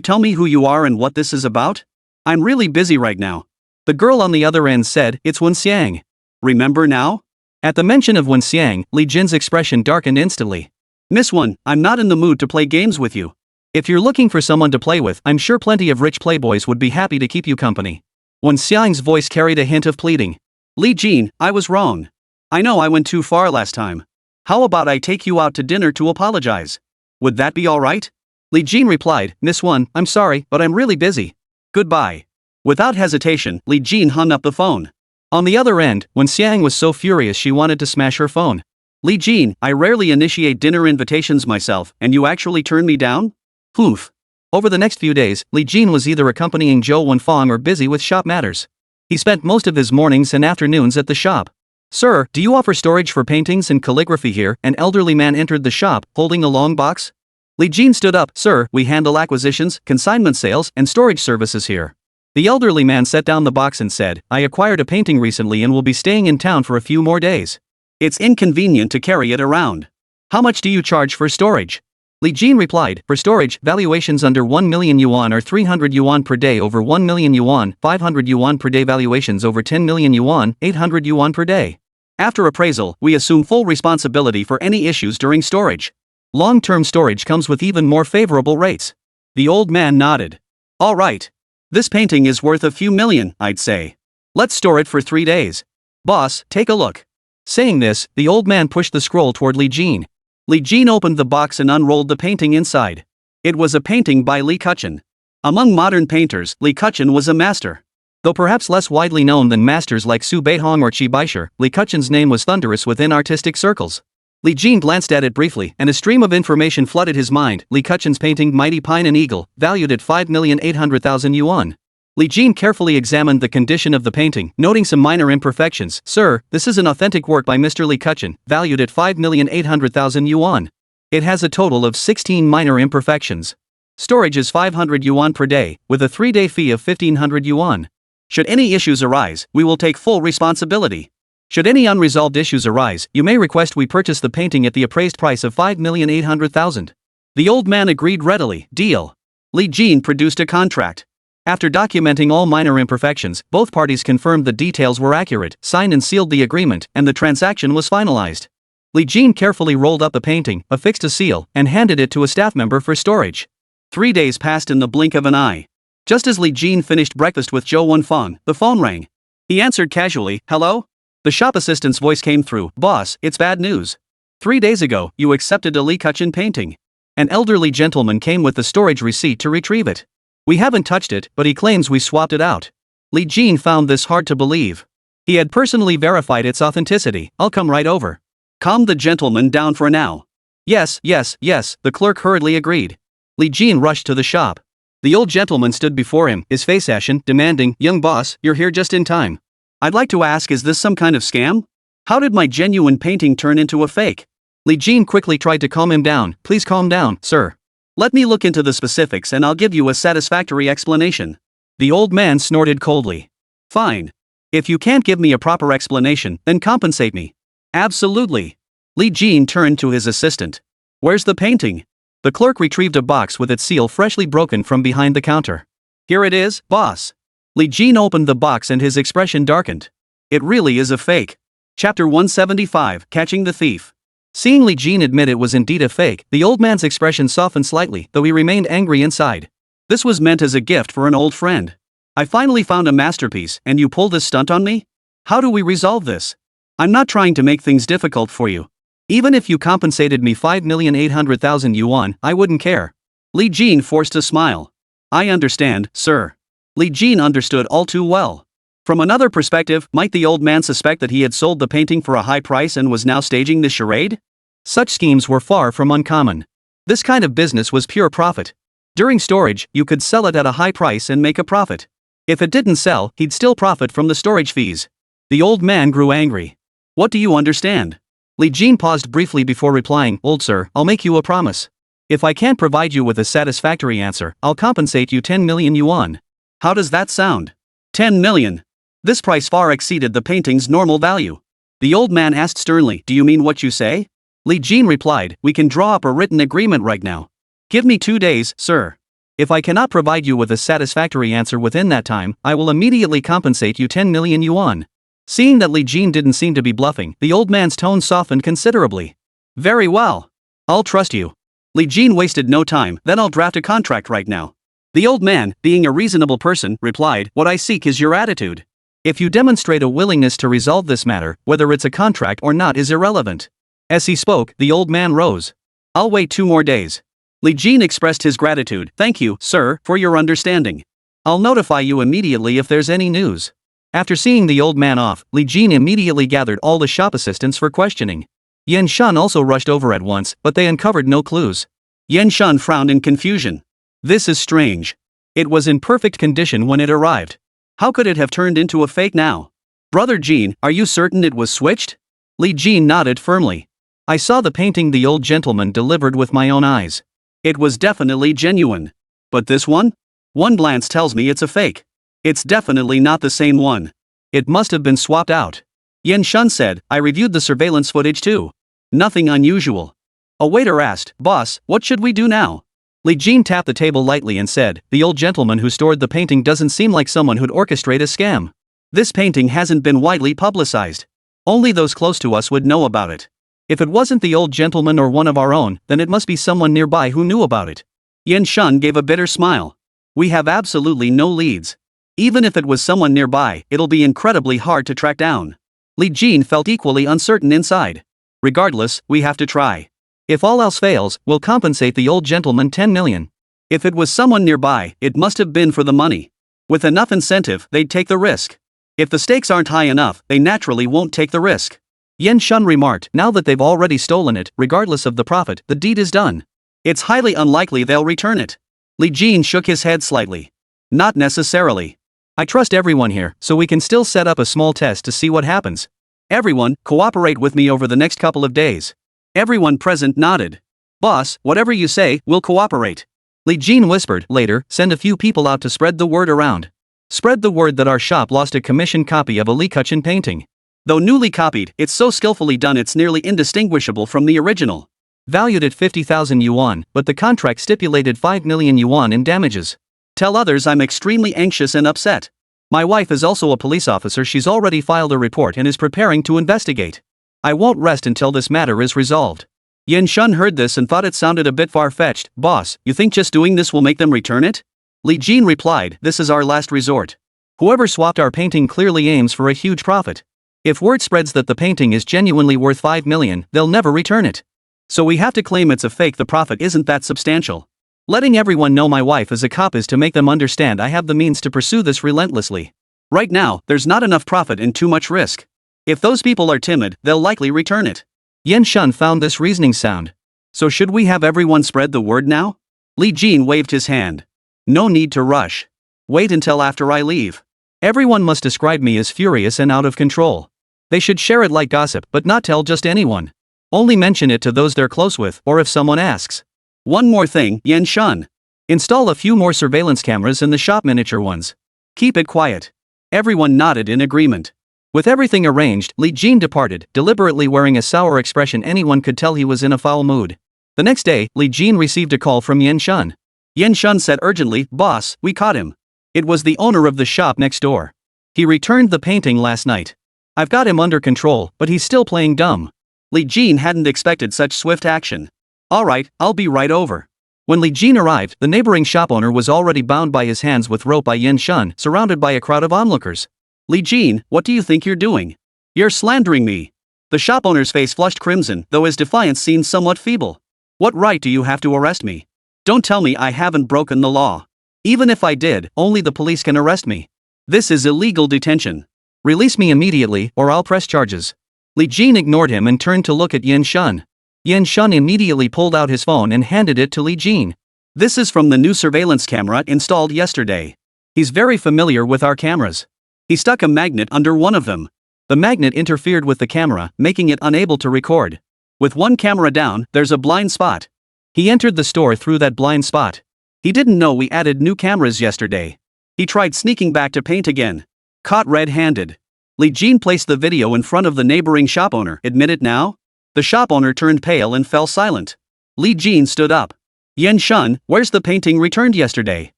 tell me who you are and what this is about? I'm really busy right now." The girl on the other end said, "It's Wen Xiang. Remember now?" At the mention of Wen Xiang, Li Jin's expression darkened instantly. "Miss Wen, I'm not in the mood to play games with you. If you're looking for someone to play with, I'm sure plenty of rich playboys would be happy to keep you company." Wen Xiang's voice carried a hint of pleading. "Li Jin, I was wrong. I know I went too far last time. How about I take you out to dinner to apologize? Would that be alright?" Li Jin replied, "Miss Wen, I'm sorry, but I'm really busy. Goodbye." Without hesitation, Li Jin hung up the phone. On the other end, Wen Xiang was so furious she wanted to smash her phone. "Li Jin, I rarely initiate dinner invitations myself, and you actually turn me down? Poof." Over the next few days, Li Jin was either accompanying Zhou Wenfang or busy with shop matters. He spent most of his mornings and afternoons at the shop. "Sir, do you offer storage for paintings and calligraphy here?" An elderly man entered the shop, holding a long box. Li Jin stood up. "Sir, we handle acquisitions, consignment sales, and storage services here." The elderly man set down the box and said, "I acquired a painting recently and will be staying in town for a few more days. It's inconvenient to carry it around. How much do you charge for storage?" Li Jin replied, "For storage, valuations under 1 million yuan are 300 yuan per day, over 1 million yuan, 500 yuan per day, valuations over 10 million yuan, 800 yuan per day. After appraisal, we assume full responsibility for any issues during storage." Long-term storage comes with even more favorable rates. The old man nodded. All right. This painting is worth a few million, I'd say. Let's store it for 3 days. Boss, take a look. Saying this, the old man pushed the scroll toward Li Jin. Li Jin opened the box and unrolled the painting inside. It was a painting by Li Kuchen. Among modern painters, Li Kuchen was a master. Though perhaps less widely known than masters like Su Beihong or Qi Baisher, Li Kuchen's name was thunderous within artistic circles. Li Jin glanced at it briefly, and a stream of information flooded his mind. Li Kuchen's painting Mighty Pine and Eagle, valued at 5,800,000 yuan. Li Jin carefully examined the condition of the painting, noting some minor imperfections. Sir, this is an authentic work by Mr. Li Kuchen, valued at 5,800,000 yuan. It has a total of 16 minor imperfections. Storage is 500 yuan per day, with a 3-day fee of 1,500 yuan. Should any issues arise, we will take full responsibility. Should any unresolved issues arise, you may request we purchase the painting at the appraised price of 5,800,000. The old man agreed readily. Deal. Li Jin produced a contract. After documenting all minor imperfections, both parties confirmed the details were accurate, signed and sealed the agreement, and the transaction was finalized. Li Jin carefully rolled up the painting, affixed a seal, and handed it to a staff member for storage. 3 days passed in the blink of an eye. Just as Li Jin finished breakfast with Zhou Wenfeng, the phone rang. He answered casually, "Hello?" The shop assistant's voice came through. "Boss, it's bad news. 3 days ago, you accepted a Li Kuchen painting. An elderly gentleman came with the storage receipt to retrieve it. We haven't touched it, but he claims we swapped it out." Li Jin found this hard to believe. He had personally verified its authenticity. "I'll come right over." Calm the gentleman down for now. Yes, the clerk hurriedly agreed. Li Jin rushed to the shop. The old gentleman stood before him, his face ashen, demanding, "Young boss, you're here just in time. I'd like to ask, is this some kind of scam? How did my genuine painting turn into a fake?" Li Jin quickly tried to calm him down. "Please calm down, sir. Let me look into the specifics and I'll give you a satisfactory explanation." The old man snorted coldly. "Fine. If you can't give me a proper explanation, then compensate me." "Absolutely." Li Jin turned to his assistant. "Where's the painting?" The clerk retrieved a box with its seal freshly broken from behind the counter. "Here it is, boss." Li Jin opened the box and his expression darkened. "It really is a fake." Chapter 175, Catching the Thief. Seeing Li Jin admit it was indeed a fake, the old man's expression softened slightly, though he remained angry inside. This was meant as a gift for an old friend. I finally found a masterpiece, and you pull this stunt on me? How do we resolve this? I'm not trying to make things difficult for you. Even if you compensated me 5,800,000 yuan, I wouldn't care. Li Jin forced a smile. "I understand, sir." Li Jin understood all too well. From another perspective, might the old man suspect that he had sold the painting for a high price and was now staging this charade? Such schemes were far from uncommon. This kind of business was pure profit. During storage, you could sell it at a high price and make a profit. If it didn't sell, he'd still profit from the storage fees. The old man grew angry. "What do you understand?" Li Jin paused briefly before replying. "Old sir, I'll make you a promise. If I can't provide you with a satisfactory answer, I'll compensate you 10 million yuan. How does that sound? 10 million. This price far exceeded the painting's normal value. The old man asked sternly, "Do you mean what you say?" Li Jin replied, "We can draw up a written agreement right now. Give me 2 days, sir. If I cannot provide you with a satisfactory answer within that time, I will immediately compensate you 10 million yuan. Seeing that Li Jin didn't seem to be bluffing, the old man's tone softened considerably. "Very well. I'll trust you." Li Jin wasted no time. "Then I'll draft a contract right now." The old man, being a reasonable person, replied, "What I seek is your attitude. If you demonstrate a willingness to resolve this matter, whether it's a contract or not is irrelevant." As he spoke, the old man rose. "I'll wait 2 more days." Li Jin expressed his gratitude. "Thank you, sir, for your understanding. I'll notify you immediately if there's any news." After seeing the old man off, Li Jin immediately gathered all the shop assistants for questioning. Yan Shan also rushed over at once, but they uncovered no clues. Yan Shan frowned in confusion. "This is strange. It was in perfect condition when it arrived. How could it have turned into a fake now? Brother Jin, are you certain it was switched?" Li Jin nodded firmly. "I saw the painting the old gentleman delivered with my own eyes. It was definitely genuine. But this one? One glance tells me it's a fake. It's definitely not the same one. It must have been swapped out." Yan Shun said, "I reviewed the surveillance footage too. Nothing unusual." A waiter asked, "Boss, what should we do now?" Li Jin tapped the table lightly and said, "The old gentleman who stored the painting doesn't seem like someone who'd orchestrate a scam. This painting hasn't been widely publicized. Only those close to us would know about it. If it wasn't the old gentleman or one of our own, then it must be someone nearby who knew about it. Yen Shun gave a bitter smile. We have absolutely no leads. Even if it was someone nearby, it'll be incredibly hard to track down. Li Jin felt equally uncertain inside. Regardless, we have to try. If all else fails, we'll compensate the old gentleman 10 million. If it was someone nearby, it must have been for the money. With enough incentive, they'd take the risk. If the stakes aren't high enough, they naturally won't take the risk. Yen Shun remarked, now that they've already stolen it, regardless of the profit, the deed is done. It's highly unlikely they'll return it. Li Jin shook his head slightly. Not necessarily. I trust everyone here, so we can still set up a small test to see what happens. Everyone, cooperate with me over the next couple of days. Everyone present nodded. Boss, whatever you say, we'll cooperate. Li Jin whispered, later, send a few people out to spread the word around. Spread the word that our shop lost a commissioned copy of a Li Kuchin painting. Though newly copied, it's so skillfully done it's nearly indistinguishable from the original. Valued at 50,000 yuan, but the contract stipulated 5 million yuan in damages. Tell others I'm extremely anxious and upset. My wife is also a police officer. She's already filed a report and is preparing to investigate. I won't rest until this matter is resolved. Yen Shun heard this and thought it sounded a bit far-fetched. Boss, you think just doing this will make them return it? Li Jin replied, this is our last resort. Whoever swapped our painting clearly aims for a huge profit. If word spreads that the painting is genuinely worth 5 million, they'll never return it. So we have to claim it's a fake. The profit isn't that substantial. Letting everyone know my wife is a cop is to make them understand I have the means to pursue this relentlessly. Right now, there's not enough profit and too much risk. If those people are timid, they'll likely return it. Yen Shun found this reasoning sound. So should we have everyone spread the word now? Li Jin waved his hand. No need to rush. Wait until after I leave. Everyone must describe me as furious and out of control. They should share it like gossip, but not tell just anyone. Only mention it to those they're close with, or if someone asks. One more thing, Yen Shun. Install a few more surveillance cameras in the shop, miniature ones. Keep it quiet. Everyone nodded in agreement. With everything arranged, Li Jin departed, deliberately wearing a sour expression. Anyone could tell he was in a foul mood. The next day, Li Jin received a call from Yen Shun. Yen Shun said urgently, boss, we caught him. It was the owner of the shop next door. He returned the painting last night. I've got him under control, but he's still playing dumb. Li Jin hadn't expected such swift action. Alright, I'll be right over. When Li Jin arrived, the neighboring shop owner was already bound by his hands with rope by Yen Shun, surrounded by a crowd of onlookers. Li Jin, what do you think you're doing? You're slandering me. The shop owner's face flushed crimson, though his defiance seemed somewhat feeble. What right do you have to arrest me? Don't tell me I haven't broken the law. Even if I did, only the police can arrest me. This is illegal detention. Release me immediately, or I'll press charges. Li Jin ignored him and turned to look at Yen Shun. Yen Shun immediately pulled out his phone and handed it to Li Jin. This is from the new surveillance camera installed yesterday. He's very familiar with our cameras. He stuck a magnet under one of them. The magnet interfered with the camera, making it unable to record. With one camera down, there's a blind spot. He entered the store through that blind spot. He didn't know we added new cameras yesterday. He tried sneaking back to paint again. Caught red-handed. Li Jin placed the video in front of the neighboring shop owner. Admit it now? The shop owner turned pale and fell silent. Li Jin stood up. Yen Shun, where's the painting returned yesterday?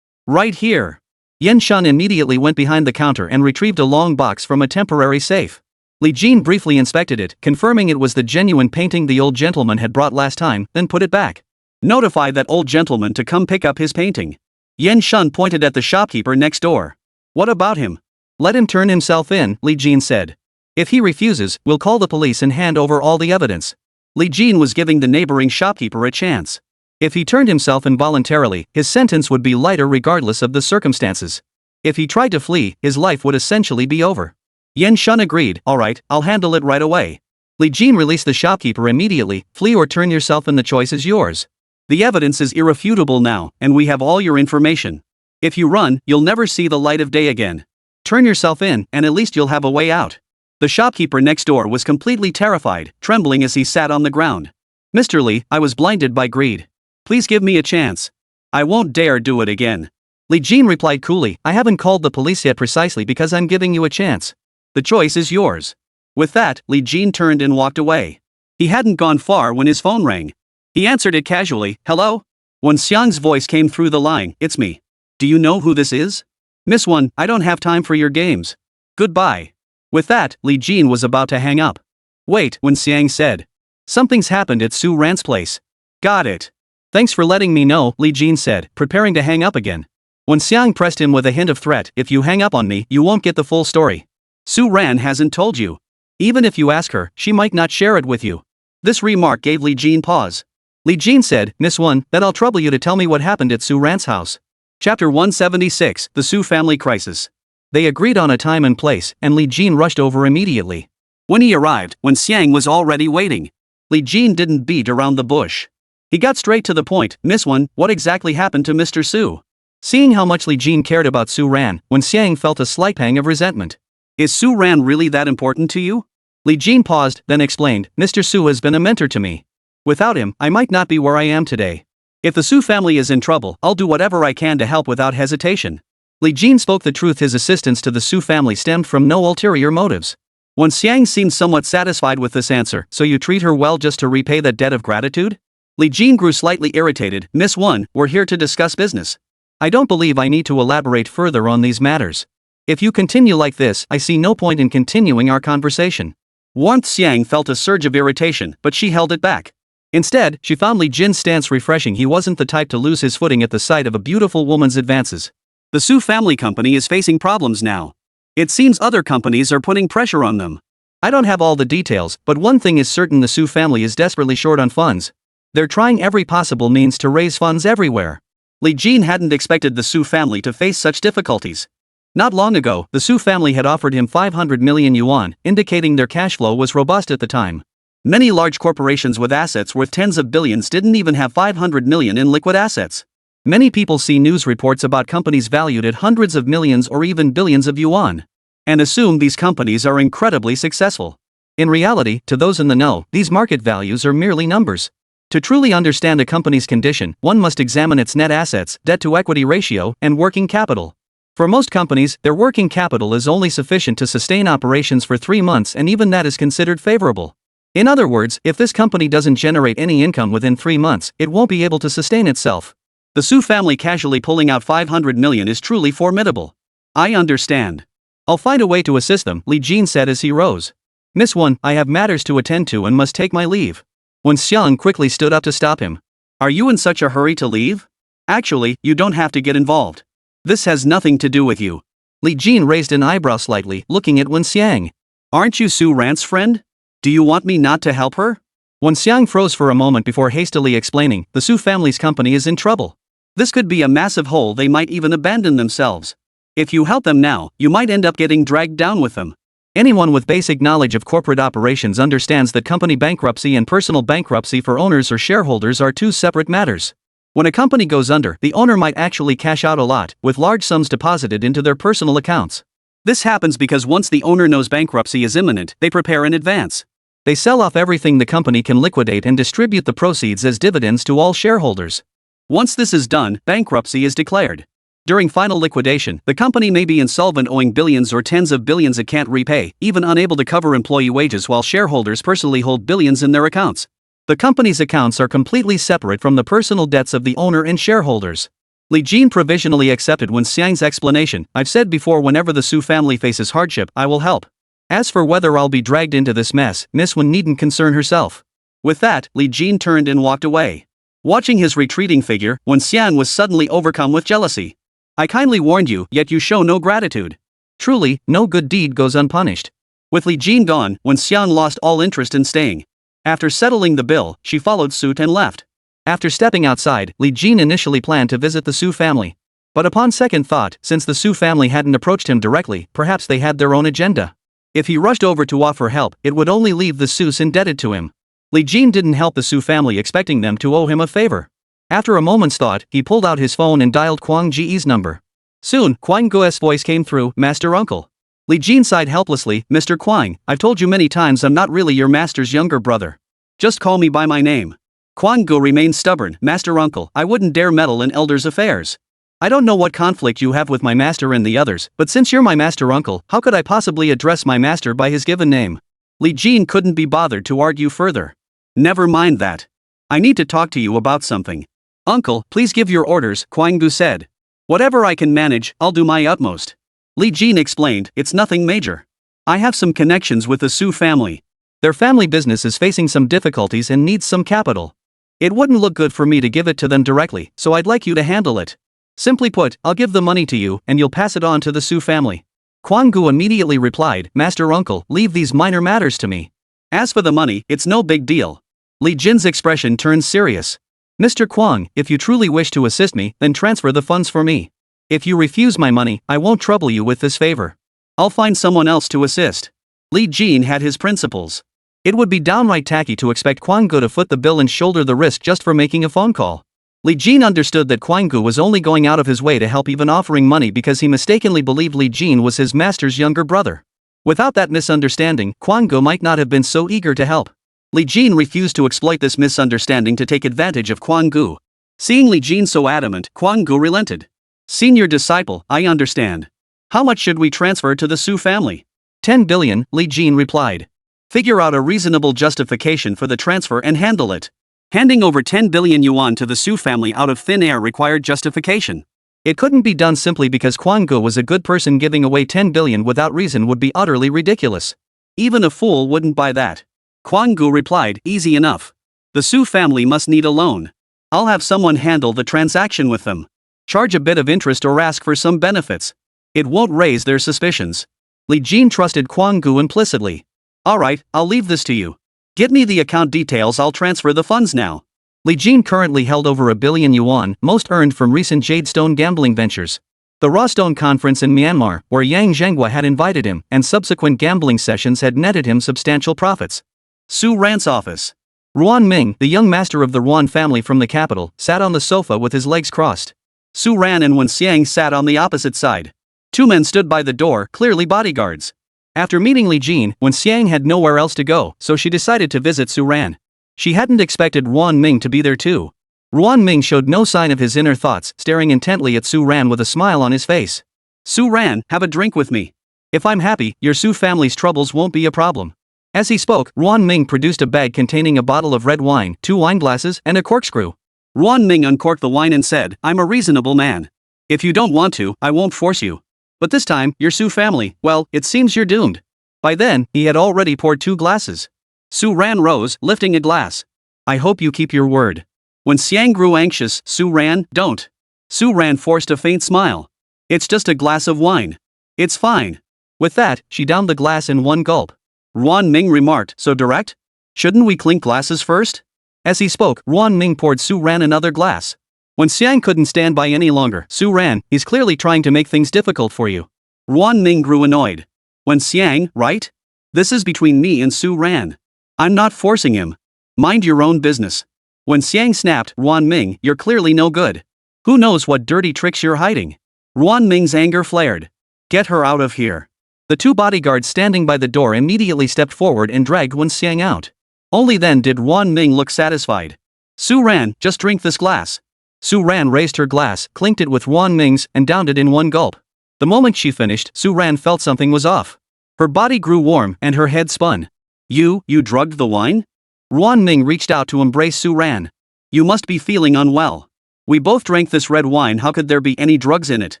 Right here. Yen Shun immediately went behind the counter and retrieved a long box from a temporary safe. Li Jin briefly inspected it, confirming it was the genuine painting the old gentleman had brought last time, then put it back. Notify that old gentleman to come pick up his painting. Yen Shun pointed at the shopkeeper next door. What about him? Let him turn himself in, Li Jin said. If he refuses, we'll call the police and hand over all the evidence. Li Jin was giving the neighboring shopkeeper a chance. If he turned himself in voluntarily, his sentence would be lighter regardless of the circumstances. If he tried to flee, his life would essentially be over. Yen Shun agreed, alright, I'll handle it right away. Li Jin released the shopkeeper immediately. Flee or turn yourself in, the choice is yours. The evidence is irrefutable now, and we have all your information. If you run, you'll never see the light of day again. Turn yourself in, and at least you'll have a way out. The shopkeeper next door was completely terrified, trembling as he sat on the ground. Mr. Li, I was blinded by greed. Please give me a chance. I won't dare do it again. Li Jin replied coolly, I haven't called the police yet precisely because I'm giving you a chance. The choice is yours. With that, Li Jin turned and walked away. He hadn't gone far when his phone rang. He answered it casually, hello? Wen Xiang's voice came through the line, it's me. Do you know who this is? Miss Wen, I don't have time for your games. Goodbye. With that, Li Jin was about to hang up. Wait, Wen Xiang said. Something's happened at Su Ran's place. Got it. Thanks for letting me know, Li Jin said, preparing to hang up again. When Xiang pressed him with a hint of threat, if you hang up on me, you won't get the full story. Su Ran hasn't told you. Even if you ask her, she might not share it with you. This remark gave Li Jin pause. Li Jin said, Miss One, that I'll trouble you to tell me what happened at Su Ran's house. Chapter 176, The Su Family Crisis. They agreed on a time and place, and Li Jin rushed over immediately. When he arrived, when Xiang was already waiting, Li Jin didn't beat around the bush. He got straight to the point. Miss One, what exactly happened to Mr. Su? Seeing how much Li Jin cared about Su Ran, when Xiang felt a slight pang of resentment. Is Su Ran really that important to you? Li Jin paused, then explained, Mr. Su has been a mentor to me. Without him, I might not be where I am today. If the Su family is in trouble, I'll do whatever I can to help without hesitation. Li Jin spoke the truth. His assistance to the Su family stemmed from no ulterior motives. When Xiang seemed somewhat satisfied with this answer, so you treat her well just to repay that debt of gratitude? Li Jin grew slightly irritated. Miss One, we're here to discuss business. I don't believe I need to elaborate further on these matters. If you continue like this, I see no point in continuing our conversation. Warmth. Xiang felt a surge of irritation, but she held it back. Instead, she found Li Jin's stance refreshing. He wasn't the type to lose his footing at the sight of a beautiful woman's advances. The Su family company is facing problems now. It seems other companies are putting pressure on them. I don't have all the details, but one thing is certain: the Su family is desperately short on funds. They're trying every possible means to raise funds everywhere. Li Jin hadn't expected the Su family to face such difficulties. Not long ago, the Su family had offered him 500 million yuan, indicating their cash flow was robust at the time. Many large corporations with assets worth tens of billions didn't even have 500 million in liquid assets. Many people see news reports about companies valued at hundreds of millions or even billions of yuan, and assume these companies are incredibly successful. In reality, to those in the know, these market values are merely numbers. To truly understand a company's condition, one must examine its net assets, debt-to-equity ratio, and working capital. For most companies, their working capital is only sufficient to sustain operations for 3 months, and even that is considered favorable. In other words, if this company doesn't generate any income within 3 months, it won't be able to sustain itself. The Su family casually pulling out 500 million is truly formidable. I understand. I'll find a way to assist them, Li Jin said as he rose. Miss One, I have matters to attend to and must take my leave. When Xiang quickly stood up to stop him. Are you in such a hurry to leave? Actually, you don't have to get involved. This has nothing to do with you. Li Jin raised an eyebrow slightly, looking at Wen Xiang. Aren't you Su Ran's friend? Do you want me not to help her? Wen Xiang froze for a moment before hastily explaining, the Su family's company is in trouble. This could be a massive hole. They might even abandon themselves. If you help them now, you might end up getting dragged down with them. Anyone with basic knowledge of corporate operations understands that company bankruptcy and personal bankruptcy for owners or shareholders are two separate matters. When a company goes under, the owner might actually cash out a lot, with large sums deposited into their personal accounts. This happens because once the owner knows bankruptcy is imminent, they prepare in advance. They sell off everything the company can liquidate and distribute the proceeds as dividends to all shareholders. Once this is done, bankruptcy is declared. During final liquidation, the company may be insolvent, owing billions or tens of billions it can't repay, even unable to cover employee wages, while shareholders personally hold billions in their accounts. The company's accounts are completely separate from the personal debts of the owner and shareholders. Li Jin provisionally accepted Wen Xiang's explanation. I've said before, whenever the Su family faces hardship, I will help. As for whether I'll be dragged into this mess, Miss Wen needn't concern herself. With that, Li Jin turned and walked away. Watching his retreating figure, Wen Xiang was suddenly overcome with jealousy. I kindly warned you, yet you show no gratitude. Truly, no good deed goes unpunished. With Li Jin gone, Wen Xiang lost all interest in staying. After settling the bill, she followed suit and left. After stepping outside, Li Jin initially planned to visit the Su family. But upon second thought, since the Su family hadn't approached him directly, perhaps they had their own agenda. If he rushed over to offer help, it would only leave the Sus indebted to him. Li Jin didn't help the Su family, expecting them to owe him a favor. After a moment's thought, he pulled out his phone and dialed Kwang Ji's number. Soon, Kwang Guo's voice came through. Master Uncle. Li Jin sighed helplessly. Mr. Kwang, I've told you many times I'm not really your master's younger brother. Just call me by my name. Kwang Guo remained stubborn. Master Uncle, I wouldn't dare meddle in elders' affairs. I don't know what conflict you have with my master and the others, but since you're my master uncle, how could I possibly address my master by his given name? Li Jin couldn't be bothered to argue further. Never mind that. I need to talk to you about something. Uncle, please give your orders, Kwang Gu said. Whatever I can manage, I'll do my utmost. Li Jin explained, it's nothing major. I have some connections with the Su family. Their family business is facing some difficulties and needs some capital. It wouldn't look good for me to give it to them directly, so I'd like you to handle it. Simply put, I'll give the money to you and you'll pass it on to the Su family. Kwang Gu immediately replied, Master Uncle, leave these minor matters to me. As for the money, it's no big deal. Li Jin's expression turned serious. Mr. Kwang, if you truly wish to assist me, then transfer the funds for me. If you refuse my money, I won't trouble you with this favor. I'll find someone else to assist. Li Jin had his principles. It would be downright tacky to expect Kwang Gu to foot the bill and shoulder the risk just for making a phone call. Li Jin understood that Kwang Gu was only going out of his way to help, even offering money because he mistakenly believed Li Jin was his master's younger brother. Without that misunderstanding, Kwang Gu might not have been so eager to help. Li Jin refused to exploit this misunderstanding to take advantage of Kwang Gu. Seeing Li Jin so adamant, Kwang Gu relented. Senior disciple, I understand. How much should we transfer to the Su family? 10 billion, Li Jin replied. Figure out a reasonable justification for the transfer and handle it. Handing over 10 billion yuan to the Su family out of thin air required justification. It couldn't be done simply because Kwang Gu was a good person. Giving away 10 billion without reason would be utterly ridiculous. Even a fool wouldn't buy that. Kwang Gu replied, easy enough. The Su family must need a loan. I'll have someone handle the transaction with them. Charge a bit of interest or ask for some benefits. It won't raise their suspicions. Li Jin trusted Kwang Gu implicitly. Alright, I'll leave this to you. Get me the account details, I'll transfer the funds now. Li Jin currently held over 1 billion yuan, most earned from recent Jadestone gambling ventures. The Rawstone conference in Myanmar, where Yang Zhenghua had invited him, and subsequent gambling sessions had netted him substantial profits. Su Ran's office. Ruan Ming, the young master of the Ruan family from the capital, sat on the sofa with his legs crossed. Su Ran and Wen Xiang sat on the opposite side. Two men stood by the door, clearly bodyguards. After meeting Li Jin, Wen Xiang had nowhere else to go, so she decided to visit Su Ran. She hadn't expected Ruan Ming to be there too. Ruan Ming showed no sign of his inner thoughts, staring intently at Su Ran with a smile on his face. Su Ran, have a drink with me. If I'm happy, your Su family's troubles won't be a problem. As he spoke, Ruan Ming produced a bag containing a bottle of red wine, 2 wine glasses, and a corkscrew. Ruan Ming uncorked the wine and said, I'm a reasonable man. If you don't want to, I won't force you. But this time, your Su family, well, it seems you're doomed. By then, he had already poured 2 glasses. Su Ran rose, lifting a glass. I hope you keep your word. When Xiang grew anxious, Su Ran, don't. Su Ran forced a faint smile. It's just a glass of wine. It's fine. With that, she downed the glass in one gulp. Ruan Ming remarked, so direct? Shouldn't we clink glasses first? As he spoke, Ruan Ming poured Su Ran another glass. When Xiang couldn't stand by any longer, Su Ran, he's clearly trying to make things difficult for you. Ruan Ming grew annoyed. When Xiang, right? This is between me and Su Ran. I'm not forcing him. Mind your own business. When Xiang snapped, Ruan Ming, you're clearly no good. Who knows what dirty tricks you're hiding? Ruan Ming's anger flared. Get her out of here. The 2 bodyguards standing by the door immediately stepped forward and dragged Wen Xiang out. Only then did Ruan Ming look satisfied. Su Ran, just drink this glass. Su Ran raised her glass, clinked it with Ruan Ming's, and downed it in one gulp. The moment she finished, Su Ran felt something was off. Her body grew warm and her head spun. You drugged the wine? Ruan Ming reached out to embrace Su Ran. You must be feeling unwell. We both drank this red wine, how could there be any drugs in it?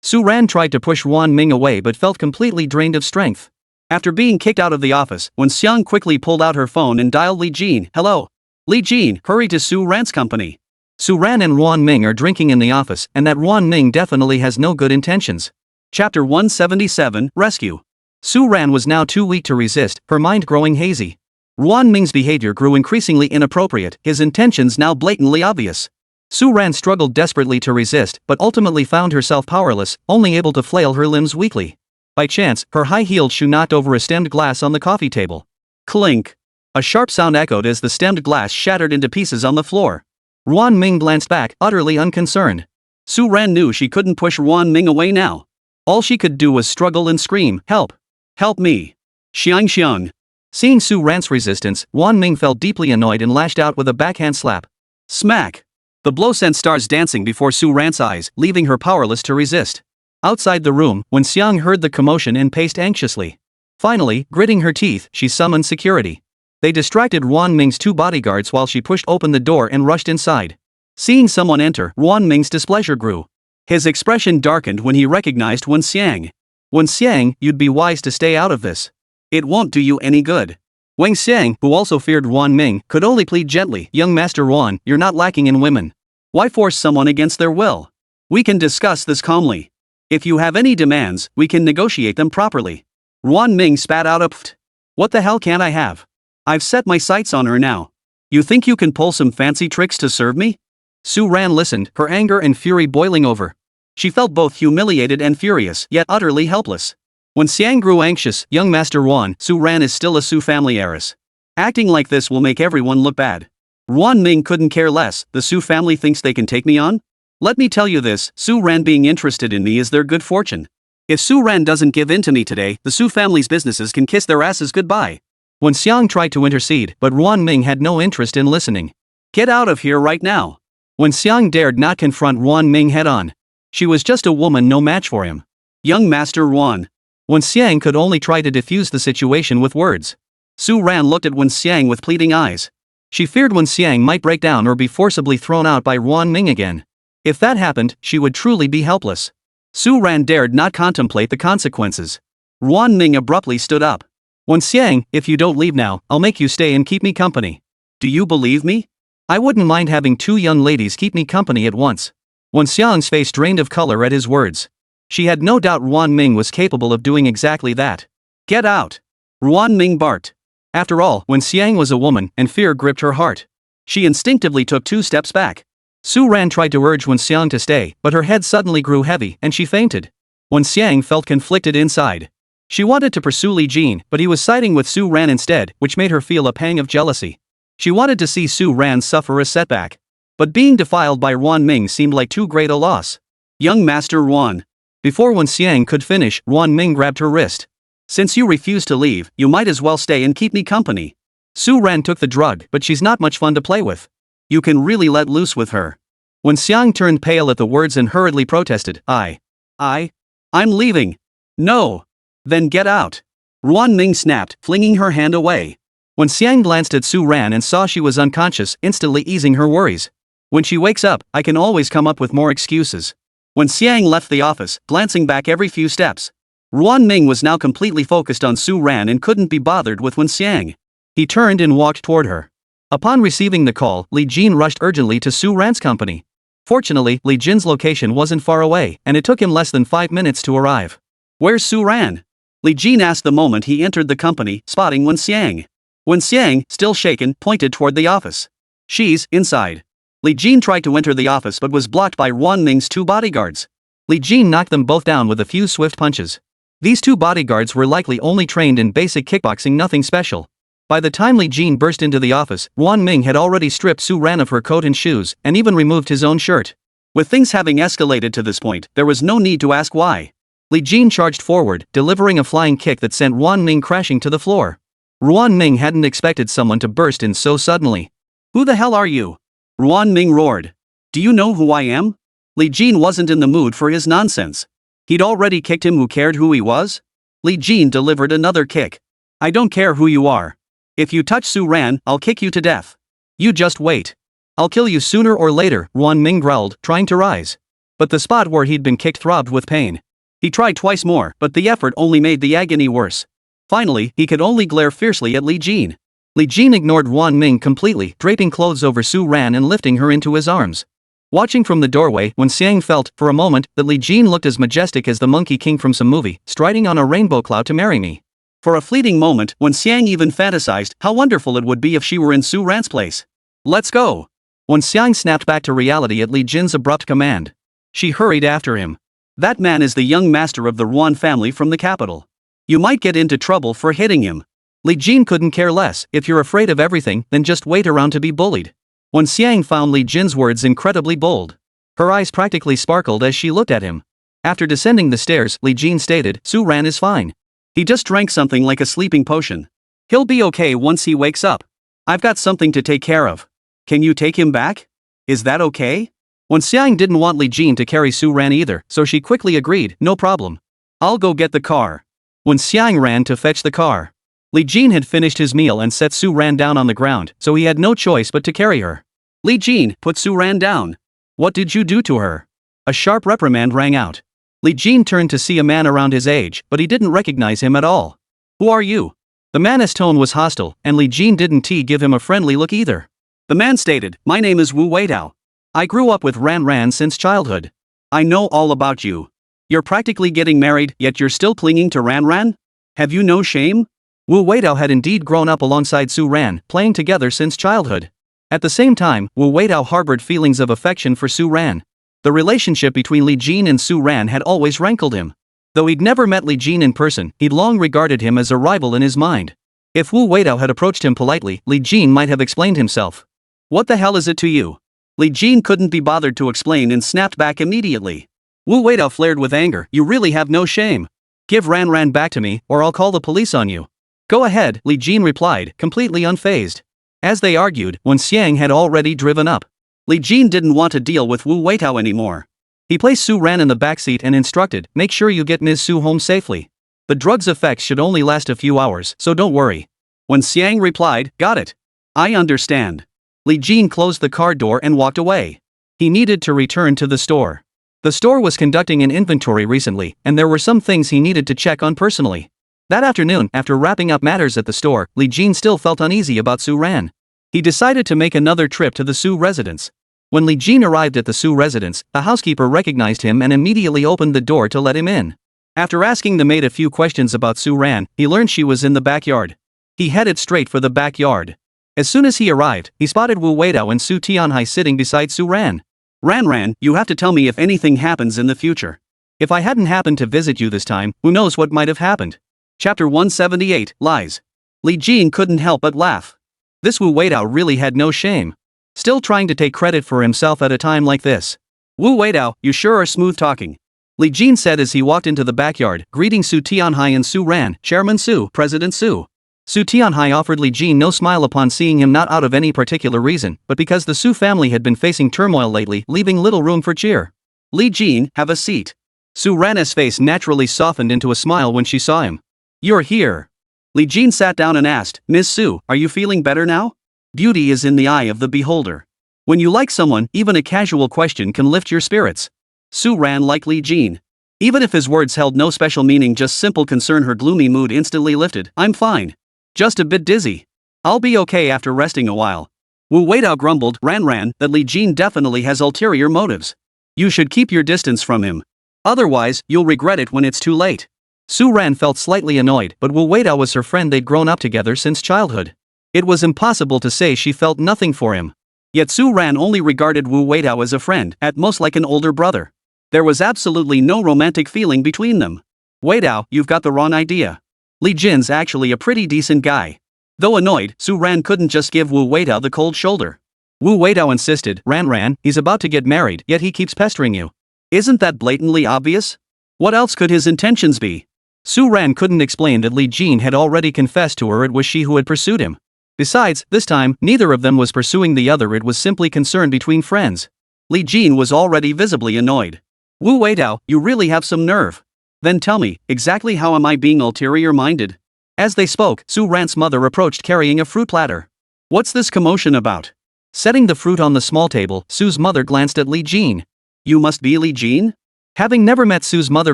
Su Ran tried to push Ruan Ming away but felt completely drained of strength. After being kicked out of the office, Wen Xiang quickly pulled out her phone and dialed Li Jin. Hello. Li Jin, hurry to Su Ran's company. Su Ran and Ruan Ming are drinking in the office, and that Ruan Ming definitely has no good intentions. Chapter 177, Rescue. Su Ran was now too weak to resist, her mind growing hazy. Ruan Ming's behavior grew increasingly inappropriate, his intentions now blatantly obvious. Su Ran struggled desperately to resist, but ultimately found herself powerless, only able to flail her limbs weakly. By chance, her high-heeled shoe knocked over a stemmed glass on the coffee table. Clink! A sharp sound echoed as the stemmed glass shattered into pieces on the floor. Ruan Ming glanced back, utterly unconcerned. Su Ran knew she couldn't push Ruan Ming away now. All she could do was struggle and scream, help! Help me! Xiang! Seeing Su Ran's resistance, Ruan Ming felt deeply annoyed and lashed out with a backhand slap. Smack! The blow sent stars dancing before Su Ran's eyes, leaving her powerless to resist. Outside the room, Wen Xiang heard the commotion and paced anxiously. Finally, gritting her teeth, she summoned security. They distracted Ruan Ming's 2 bodyguards while she pushed open the door and rushed inside. Seeing someone enter, Ruan Ming's displeasure grew. His expression darkened when he recognized Wen Xiang. Wen Xiang, you'd be wise to stay out of this. It won't do you any good. Wang Xiang, who also feared Wan Ming, could only plead gently, "Young Master Wan, you're not lacking in women. Why force someone against their will? We can discuss this calmly. If you have any demands, we can negotiate them properly." Wan Ming spat out a pft. "What the hell can I have? I've set my sights on her now. You think you can pull some fancy tricks to serve me?" Su Ran listened, her anger and fury boiling over. She felt both humiliated and furious, yet utterly helpless. When Xiang grew anxious, "Young Master Wan, Su Ran is still a Su family heiress. Acting like this will make everyone look bad. Wan Ming couldn't care less, the Su family thinks they can take me on? Let me tell you this, Su Ran being interested in me is their good fortune. If Su Ran doesn't give in to me today, the Su family's businesses can kiss their asses goodbye." When Xiang tried to intercede, but Wan Ming had no interest in listening. "Get out of here right now." When Xiang dared not confront Wan Ming head-on. She was just a woman no match for him. "Young Master Wan." When Xiang could only try to defuse the situation with words. Su Ran looked at Wen Xiang with pleading eyes. She feared Wen Xiang might break down or be forcibly thrown out by Wan Ming again. If that happened, she would truly be helpless. Su Ran dared not contemplate the consequences. Wan Ming abruptly stood up. "Wen Xiang, if you don't leave now, I'll make you stay and keep me company. Do you believe me? I wouldn't mind having 2 young ladies keep me company at once." Wen Xiang's face drained of color at his words. She had no doubt Wan Ming was capable of doing exactly that. "Get out!" Wan Ming barked. After all, Wen Xiang was a woman, and fear gripped her heart. She instinctively took 2 steps back. Su Ran tried to urge Wen Xiang to stay, but her head suddenly grew heavy, and she fainted. Wen Xiang felt conflicted inside. She wanted to pursue Li Jin, but he was siding with Su Ran instead, which made her feel a pang of jealousy. She wanted to see Su Ran suffer a setback. But being defiled by Wan Ming seemed like too great a loss. "Young Master Wan." Before Wen Xiang could finish, Wan Ming grabbed her wrist. "Since you refuse to leave, you might as well stay and keep me company. Su Ran took the drug, but she's not much fun to play with. You can really let loose with her." Wen Xiang turned pale at the words and hurriedly protested, I'm leaving." "No. Then get out." Wan Ming snapped, flinging her hand away. Wen Xiang glanced at Su Ran and saw she was unconscious, instantly easing her worries. "When she wakes up, I can always come up with more excuses." When Xiang left the office, glancing back every few steps, Wan Ming was now completely focused on Su Ran and couldn't be bothered with Wen Xiang. He turned and walked toward her. Upon receiving the call, Li Jin rushed urgently to Su Ran's company. Fortunately, Li Jin's location wasn't far away, and it took him less than 5 minutes to arrive. "Where's Su Ran?" Li Jin asked the moment he entered the company, spotting Wen Xiang. Wen Xiang, still shaken, pointed toward the office. "She's inside." Li Jin tried to enter the office but was blocked by Wan Ming's 2 bodyguards. Li Jin knocked them both down with a few swift punches. These 2 bodyguards were likely only trained in basic kickboxing, nothing special. By the time Li Jin burst into the office, Wan Ming had already stripped Su Ran of her coat and shoes, and even removed his own shirt. With things having escalated to this point, there was no need to ask why. Li Jin charged forward, delivering a flying kick that sent Wan Ming crashing to the floor. Wan Ming hadn't expected someone to burst in so suddenly. "Who the hell are you?" Wan Ming roared. "Do you know who I am?" Li Jin wasn't in the mood for his nonsense. He'd already kicked him, who cared who he was? Li Jin delivered another kick. "I don't care who you are. If you touch Su Ran, I'll kick you to death. You just wait. I'll kill you sooner or later," Wan Ming growled, trying to rise. But the spot where he'd been kicked throbbed with pain. He tried twice more, but the effort only made the agony worse. Finally, he could only glare fiercely at Li Jin. Li Jin ignored Wan Ming completely, draping clothes over Su Ran and lifting her into his arms. Watching from the doorway, Wen Xiang felt, for a moment, that Li Jin looked as majestic as the Monkey King from some movie, striding on a rainbow cloud to marry me. For a fleeting moment, Wen Xiang even fantasized how wonderful it would be if she were in Su Ran's place. "Let's go." Wen Xiang snapped back to reality at Li Jin's abrupt command. She hurried after him. "That man is the young master of the Ruan family from the capital. You might get into trouble for hitting him." Li Jin couldn't care less. "If you're afraid of everything, then just wait around to be bullied." Wen Xiang found Li Jin's words incredibly bold. Her eyes practically sparkled as she looked at him. After descending the stairs, Li Jin stated, "Su Ran is fine. He just drank something like a sleeping potion. He'll be okay once he wakes up. I've got something to take care of. Can you take him back? Is that okay?" Wen Xiang didn't want Li Jin to carry Su Ran either, so she quickly agreed, "No problem. I'll go get the car." Wen Xiang ran to fetch the car. Li Jin had finished his meal and set Su Ran down on the ground, so he had no choice but to carry her. "Li Jin, put Su Ran down. What did you do to her?" A sharp reprimand rang out. Li Jin turned to see a man around his age, but he didn't recognize him at all. "Who are you?" The man's tone was hostile, and Li Jin didn't give him a friendly look either. The man stated, "My name is Wu Weidao. I grew up with Ran Ran since childhood. I know all about you. You're practically getting married, yet you're still clinging to Ran Ran? Have you no shame?" Wu Weidao had indeed grown up alongside Su Ran, playing together since childhood. At the same time, Wu Weidao harbored feelings of affection for Su Ran. The relationship between Li Jin and Su Ran had always rankled him. Though he'd never met Li Jin in person, he'd long regarded him as a rival in his mind. If Wu Weidao had approached him politely, Li Jin might have explained himself. "What the hell is it to you?" Li Jin couldn't be bothered to explain and snapped back immediately. Wu Weidao flared with anger, "You really have no shame. Give Ran Ran back to me, or I'll call the police on you." "Go ahead," Li Jin replied, completely unfazed. As they argued, Wen Xiang had already driven up. Li Jin didn't want to deal with Wu Weidao anymore. He placed Su Ran in the backseat and instructed, "Make sure you get Ms. Su home safely. The drug's effects should only last a few hours, so don't worry." Wen Xiang replied, "Got it. I understand." Li Jin closed the car door and walked away. He needed to return to the store. The store was conducting an inventory recently, and there were some things he needed to check on personally. That afternoon, after wrapping up matters at the store, Li Jin still felt uneasy about Su Ran. He decided to make another trip to the Su residence. When Li Jin arrived at the Su residence, the housekeeper recognized him and immediately opened the door to let him in. After asking the maid a few questions about Su Ran, he learned she was in the backyard. He headed straight for the backyard. As soon as he arrived, he spotted Wu Weidao and Su Tianhai sitting beside Su Ran. "Ran Ran, you have to tell me if anything happens in the future. If I hadn't happened to visit you this time, who knows what might have happened." Chapter 178, Lies. Li Jin couldn't help but laugh. This Wu Weidao really had no shame. Still trying to take credit for himself at a time like this. "Wu Weidao, you sure are smooth talking," Li Jin said as he walked into the backyard, greeting Su Tianhai and Su Ran, Chairman Su, President Su. Su Tianhai offered Li Jin no smile upon seeing him, not out of any particular reason, but because the Su family had been facing turmoil lately, leaving little room for cheer. "Li Jin, have a seat." Su Ran's face naturally softened into a smile when she saw him. "You're here." Li Jin sat down and asked, "Ms. Su, are you feeling better now?" Beauty is in the eye of the beholder. When you like someone, even a casual question can lift your spirits. Su Ran liked Li Jin. Even if his words held no special meaning, just simple concern, her gloomy mood instantly lifted. "I'm fine. Just a bit dizzy. I'll be okay after resting a while." Wu Weidao grumbled, Ran Ran, that Li Jin definitely has ulterior motives. "You should keep your distance from him. Otherwise, you'll regret it when it's too late." Su Ran felt slightly annoyed, but Wu Weidao was her friend, they'd grown up together since childhood. It was impossible to say she felt nothing for him. Yet Su Ran only regarded Wu Weidao as a friend, at most like an older brother. There was absolutely no romantic feeling between them. "Weidao, you've got the wrong idea. Li Jin's actually a pretty decent guy." Though annoyed, Su Ran couldn't just give Wu Weidao the cold shoulder. Wu Weidao insisted, Ran Ran, he's about to get married, yet he keeps pestering you. Isn't that blatantly obvious? What else could his intentions be? Su Ran couldn't explain that Li Jin had already confessed to her it was she who had pursued him. Besides, this time, neither of them was pursuing the other, it was simply concern between friends. Li Jin was already visibly annoyed. "Wu Weidao, you really have some nerve. Then tell me, exactly how am I being ulterior-minded?" As they spoke, Su Ran's mother approached carrying a fruit platter. "What's this commotion about?" Setting the fruit on the small table, Su's mother glanced at Li Jin. "You must be Li Jin?" Having never met Su's mother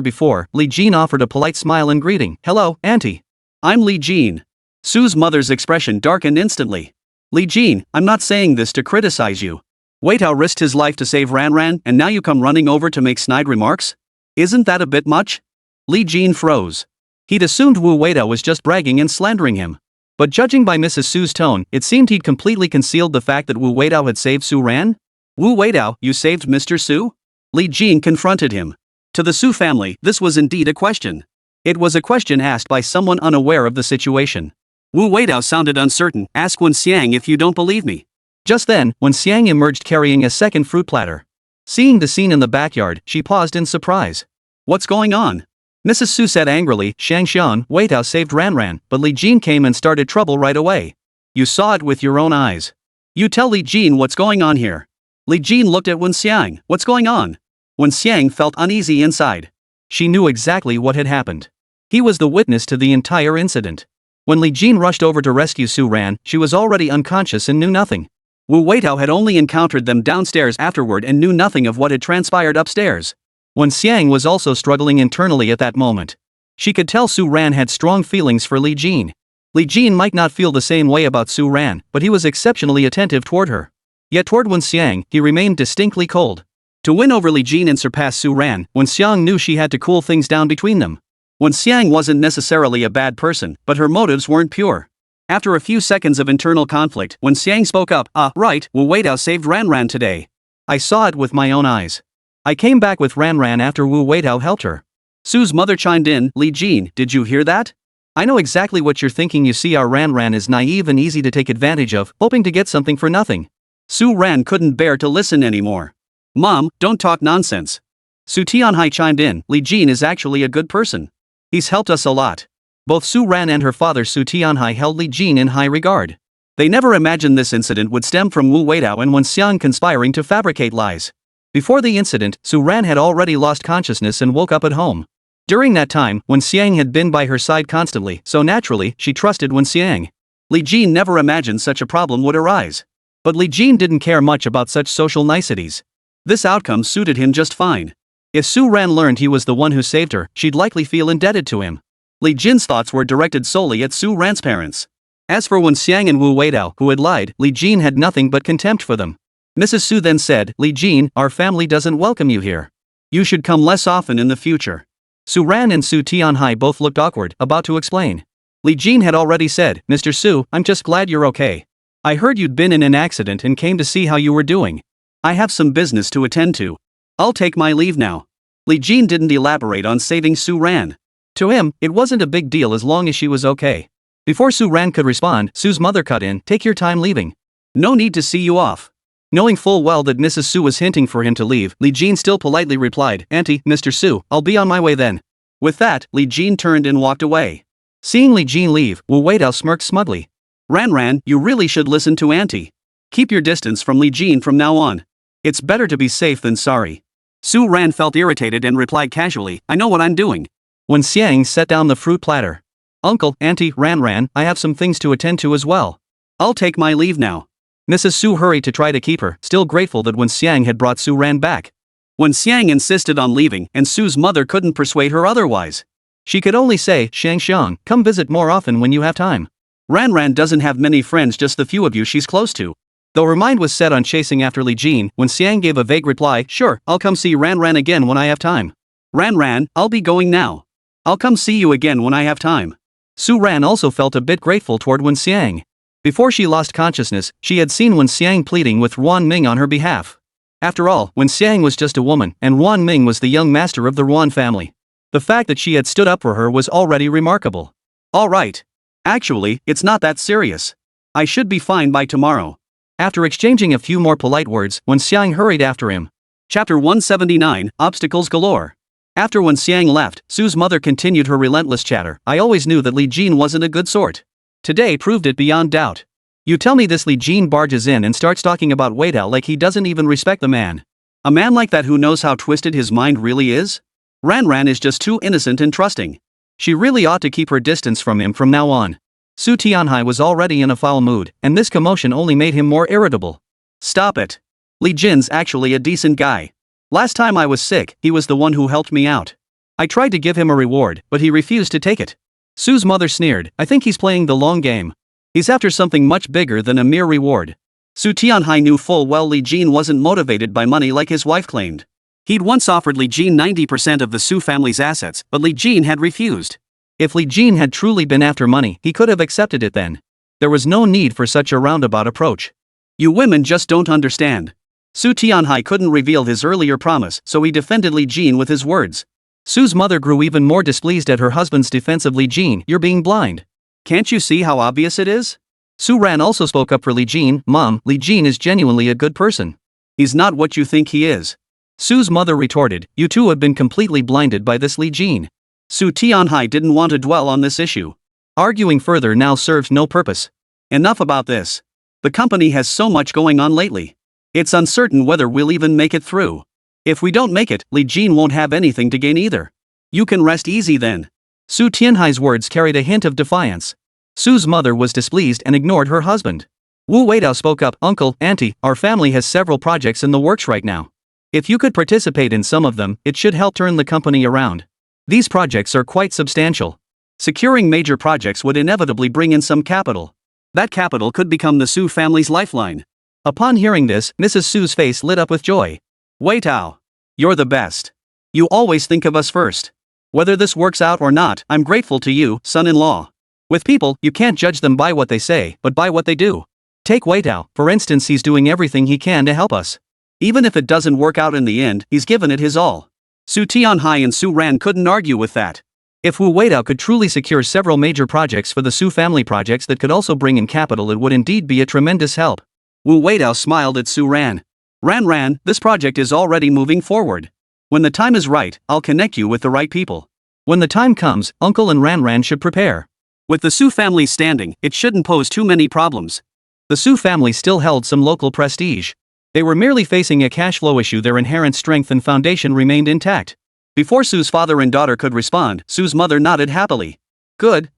before, Li Jin offered a polite smile and greeting. "Hello, Auntie. I'm Li Jin." Su's mother's expression darkened instantly. "Li Jin, I'm not saying this to criticize you. Weidao risked his life to save Ran Ran, and now you come running over to make snide remarks? Isn't that a bit much?" Li Jin froze. He'd assumed Wu Weidao was just bragging and slandering him. But judging by Mrs. Su's tone, it seemed he'd completely concealed the fact that Wu Weidao had saved Su Ran. "Wu Weidao, you saved Mr. Su?" Li Jin confronted him. To the Su family, this was indeed a question. It was a question asked by someone unaware of the situation. Wu Weidao sounded uncertain. "Ask Wen Xiang if you don't believe me." Just then, Wen Xiang emerged carrying a second fruit platter. Seeing the scene in the backyard, she paused in surprise. "What's going on?" Mrs. Su said angrily, "Shang Xian, Weidao saved Ran Ran, but Li Jin came and started trouble right away. You saw it with your own eyes. You tell Li Jin what's going on here." Li Jin looked at Wen Xiang. "What's going on?" Wen Xiang felt uneasy inside. She knew exactly what had happened. He was the witness to the entire incident. When Li Jin rushed over to rescue Su Ran, she was already unconscious and knew nothing. Wu Weidao had only encountered them downstairs afterward and knew nothing of what had transpired upstairs. Wen Xiang was also struggling internally at that moment. She could tell Su Ran had strong feelings for Li Jin. Li Jin might not feel the same way about Su Ran, but he was exceptionally attentive toward her. Yet toward Wen Xiang, he remained distinctly cold. To win over Li Jin and surpass Su Ran, Wen Xiang knew she had to cool things down between them. Wen Xiang wasn't necessarily a bad person, but her motives weren't pure. After a few seconds of internal conflict, Wen Xiang spoke up, right, Wu Weidao saved Ran Ran today. I saw it with my own eyes. I came back with Ran Ran after Wu Weidao helped her. Su's mother chimed in, Li Jin, did you hear that? I know exactly what you're thinking. You see, our Ran Ran is naive and easy to take advantage of, hoping to get something for nothing. Su Ran couldn't bear to listen anymore. Mom, don't talk nonsense. Su Tianhai chimed in, Li Jin is actually a good person. He's helped us a lot. Both Su Ran and her father Su Tianhai held Li Jin in high regard. They never imagined this incident would stem from Wu Weidao and Wen Xiang conspiring to fabricate lies. Before the incident, Su Ran had already lost consciousness and woke up at home. During that time, Wen Xiang had been by her side constantly, so naturally, she trusted Wen Xiang. Li Jin never imagined such a problem would arise. But Li Jin didn't care much about such social niceties. This outcome suited him just fine. If Su Ran learned he was the one who saved her, she'd likely feel indebted to him. Li Jin's thoughts were directed solely at Su Ran's parents. As for Wen Xiang and Wu Weidao, who had lied, Li Jin had nothing but contempt for them. Mrs. Su then said, Li Jin, our family doesn't welcome you here. You should come less often in the future. Su Ran and Su Tianhai both looked awkward, about to explain. Li Jin had already said, Mr. Su, I'm just glad you're okay. I heard you'd been in an accident and came to see how you were doing. I have some business to attend to. I'll take my leave now. Li Jin didn't elaborate on saving Su Ran. To him, it wasn't a big deal as long as she was okay. Before Su Ran could respond, Su's mother cut in, take your time leaving. No need to see you off. Knowing full well that Mrs. Su was hinting for him to leave, Li Jin still politely replied, Auntie, Mr. Su, I'll be on my way then. With that, Li Jin turned and walked away. Seeing Li Jin leave, Wu Weidao smirked smugly. Ran Ran, you really should listen to Auntie. Keep your distance from Li Jin from now on. It's better to be safe than sorry. Su Ran felt irritated and replied casually, I know what I'm doing. Wen Xiang set down the fruit platter. Uncle, Auntie, Ran Ran, I have some things to attend to as well. I'll take my leave now. Mrs. Su hurried to try to keep her, still grateful that Wen Xiang had brought Su Ran back. Wen Xiang insisted on leaving, and Su's mother couldn't persuade her otherwise. She could only say, Xiang Xiang, come visit more often when you have time. Ran Ran doesn't have many friends, just the few of you she's close to. Though her mind was set on chasing after Li Jin, Wen Xiang gave a vague reply, sure, I'll come see Ran Ran again when I have time. Ran Ran, I'll be going now. I'll come see you again when I have time. Su Ran also felt a bit grateful toward Wen Xiang. Before she lost consciousness, she had seen Wen Xiang pleading with Ruan Ming on her behalf. After all, Wen Xiang was just a woman, and Ruan Ming was the young master of the Ruan family. The fact that she had stood up for her was already remarkable. All right. Actually, it's not that serious. I should be fine by tomorrow. After exchanging a few more polite words, Wen Xiang hurried after him. Chapter 179, Obstacles Galore. After Wen Xiang left, Su's mother continued her relentless chatter. I always knew that Li Jin wasn't a good sort. Today proved it beyond doubt. You tell me this Li Jin barges in and starts talking about Weidao like he doesn't even respect the man. A man like that, who knows how twisted his mind really is? Ran Ran is just too innocent and trusting. She really ought to keep her distance from him from now on. Su Tianhai was already in a foul mood, and this commotion only made him more irritable. Stop it. Li Jin's actually a decent guy. Last time I was sick, he was the one who helped me out. I tried to give him a reward, but he refused to take it. Su's mother sneered, I think he's playing the long game. He's after something much bigger than a mere reward. Su Tianhai knew full well Li Jin wasn't motivated by money like his wife claimed. He'd once offered Li Jin 90% of the Su family's assets, but Li Jin had refused. If Li Jin had truly been after money, he could have accepted it then. There was no need for such a roundabout approach. You women just don't understand. Su Tianhai couldn't reveal his earlier promise, so he defended Li Jin with his words. Su's mother grew even more displeased at her husband's defense of Li Jin. You're being blind. Can't you see how obvious it is? Su Ran also spoke up for Li Jin. Mom, Li Jin is genuinely a good person. He's not what you think he is. Su's mother retorted, you two have been completely blinded by this Li Jin. Su Tianhai didn't want to dwell on this issue. Arguing further now served no purpose. Enough about this. The company has so much going on lately. It's uncertain whether we'll even make it through. If we don't make it, Li Jin won't have anything to gain either. You can rest easy then. Su Tianhai's words carried a hint of defiance. Su's mother was displeased and ignored her husband. Wu Weidao spoke up, Uncle, Auntie, our family has several projects in the works right now. If you could participate in some of them, it should help turn the company around. These projects are quite substantial. Securing major projects would inevitably bring in some capital. That capital could become the Su family's lifeline. Upon hearing this, Mrs. Su's face lit up with joy. Wei Tao. You're the best. You always think of us first. Whether this works out or not, I'm grateful to you, son-in-law. With people, you can't judge them by what they say, but by what they do. Take Wei Tao, for instance. He's doing everything he can to help us. Even if it doesn't work out in the end, he's given it his all. Su Tianhai and Su Ran couldn't argue with that. If Wu Weidao could truly secure several major projects for the Su family, projects that could also bring in capital, it would indeed be a tremendous help. Wu Weidao smiled at Su Ran. Ran, this project is already moving forward. When the time is right, I'll connect you with the right people. When the time comes, Uncle and Ran should prepare. With the Su family standing, it shouldn't pose too many problems. The Su family still held some local prestige. They were merely facing a cash flow issue. Their inherent strength and foundation remained intact. Before Su's father and daughter could respond, Su's mother nodded happily. Good.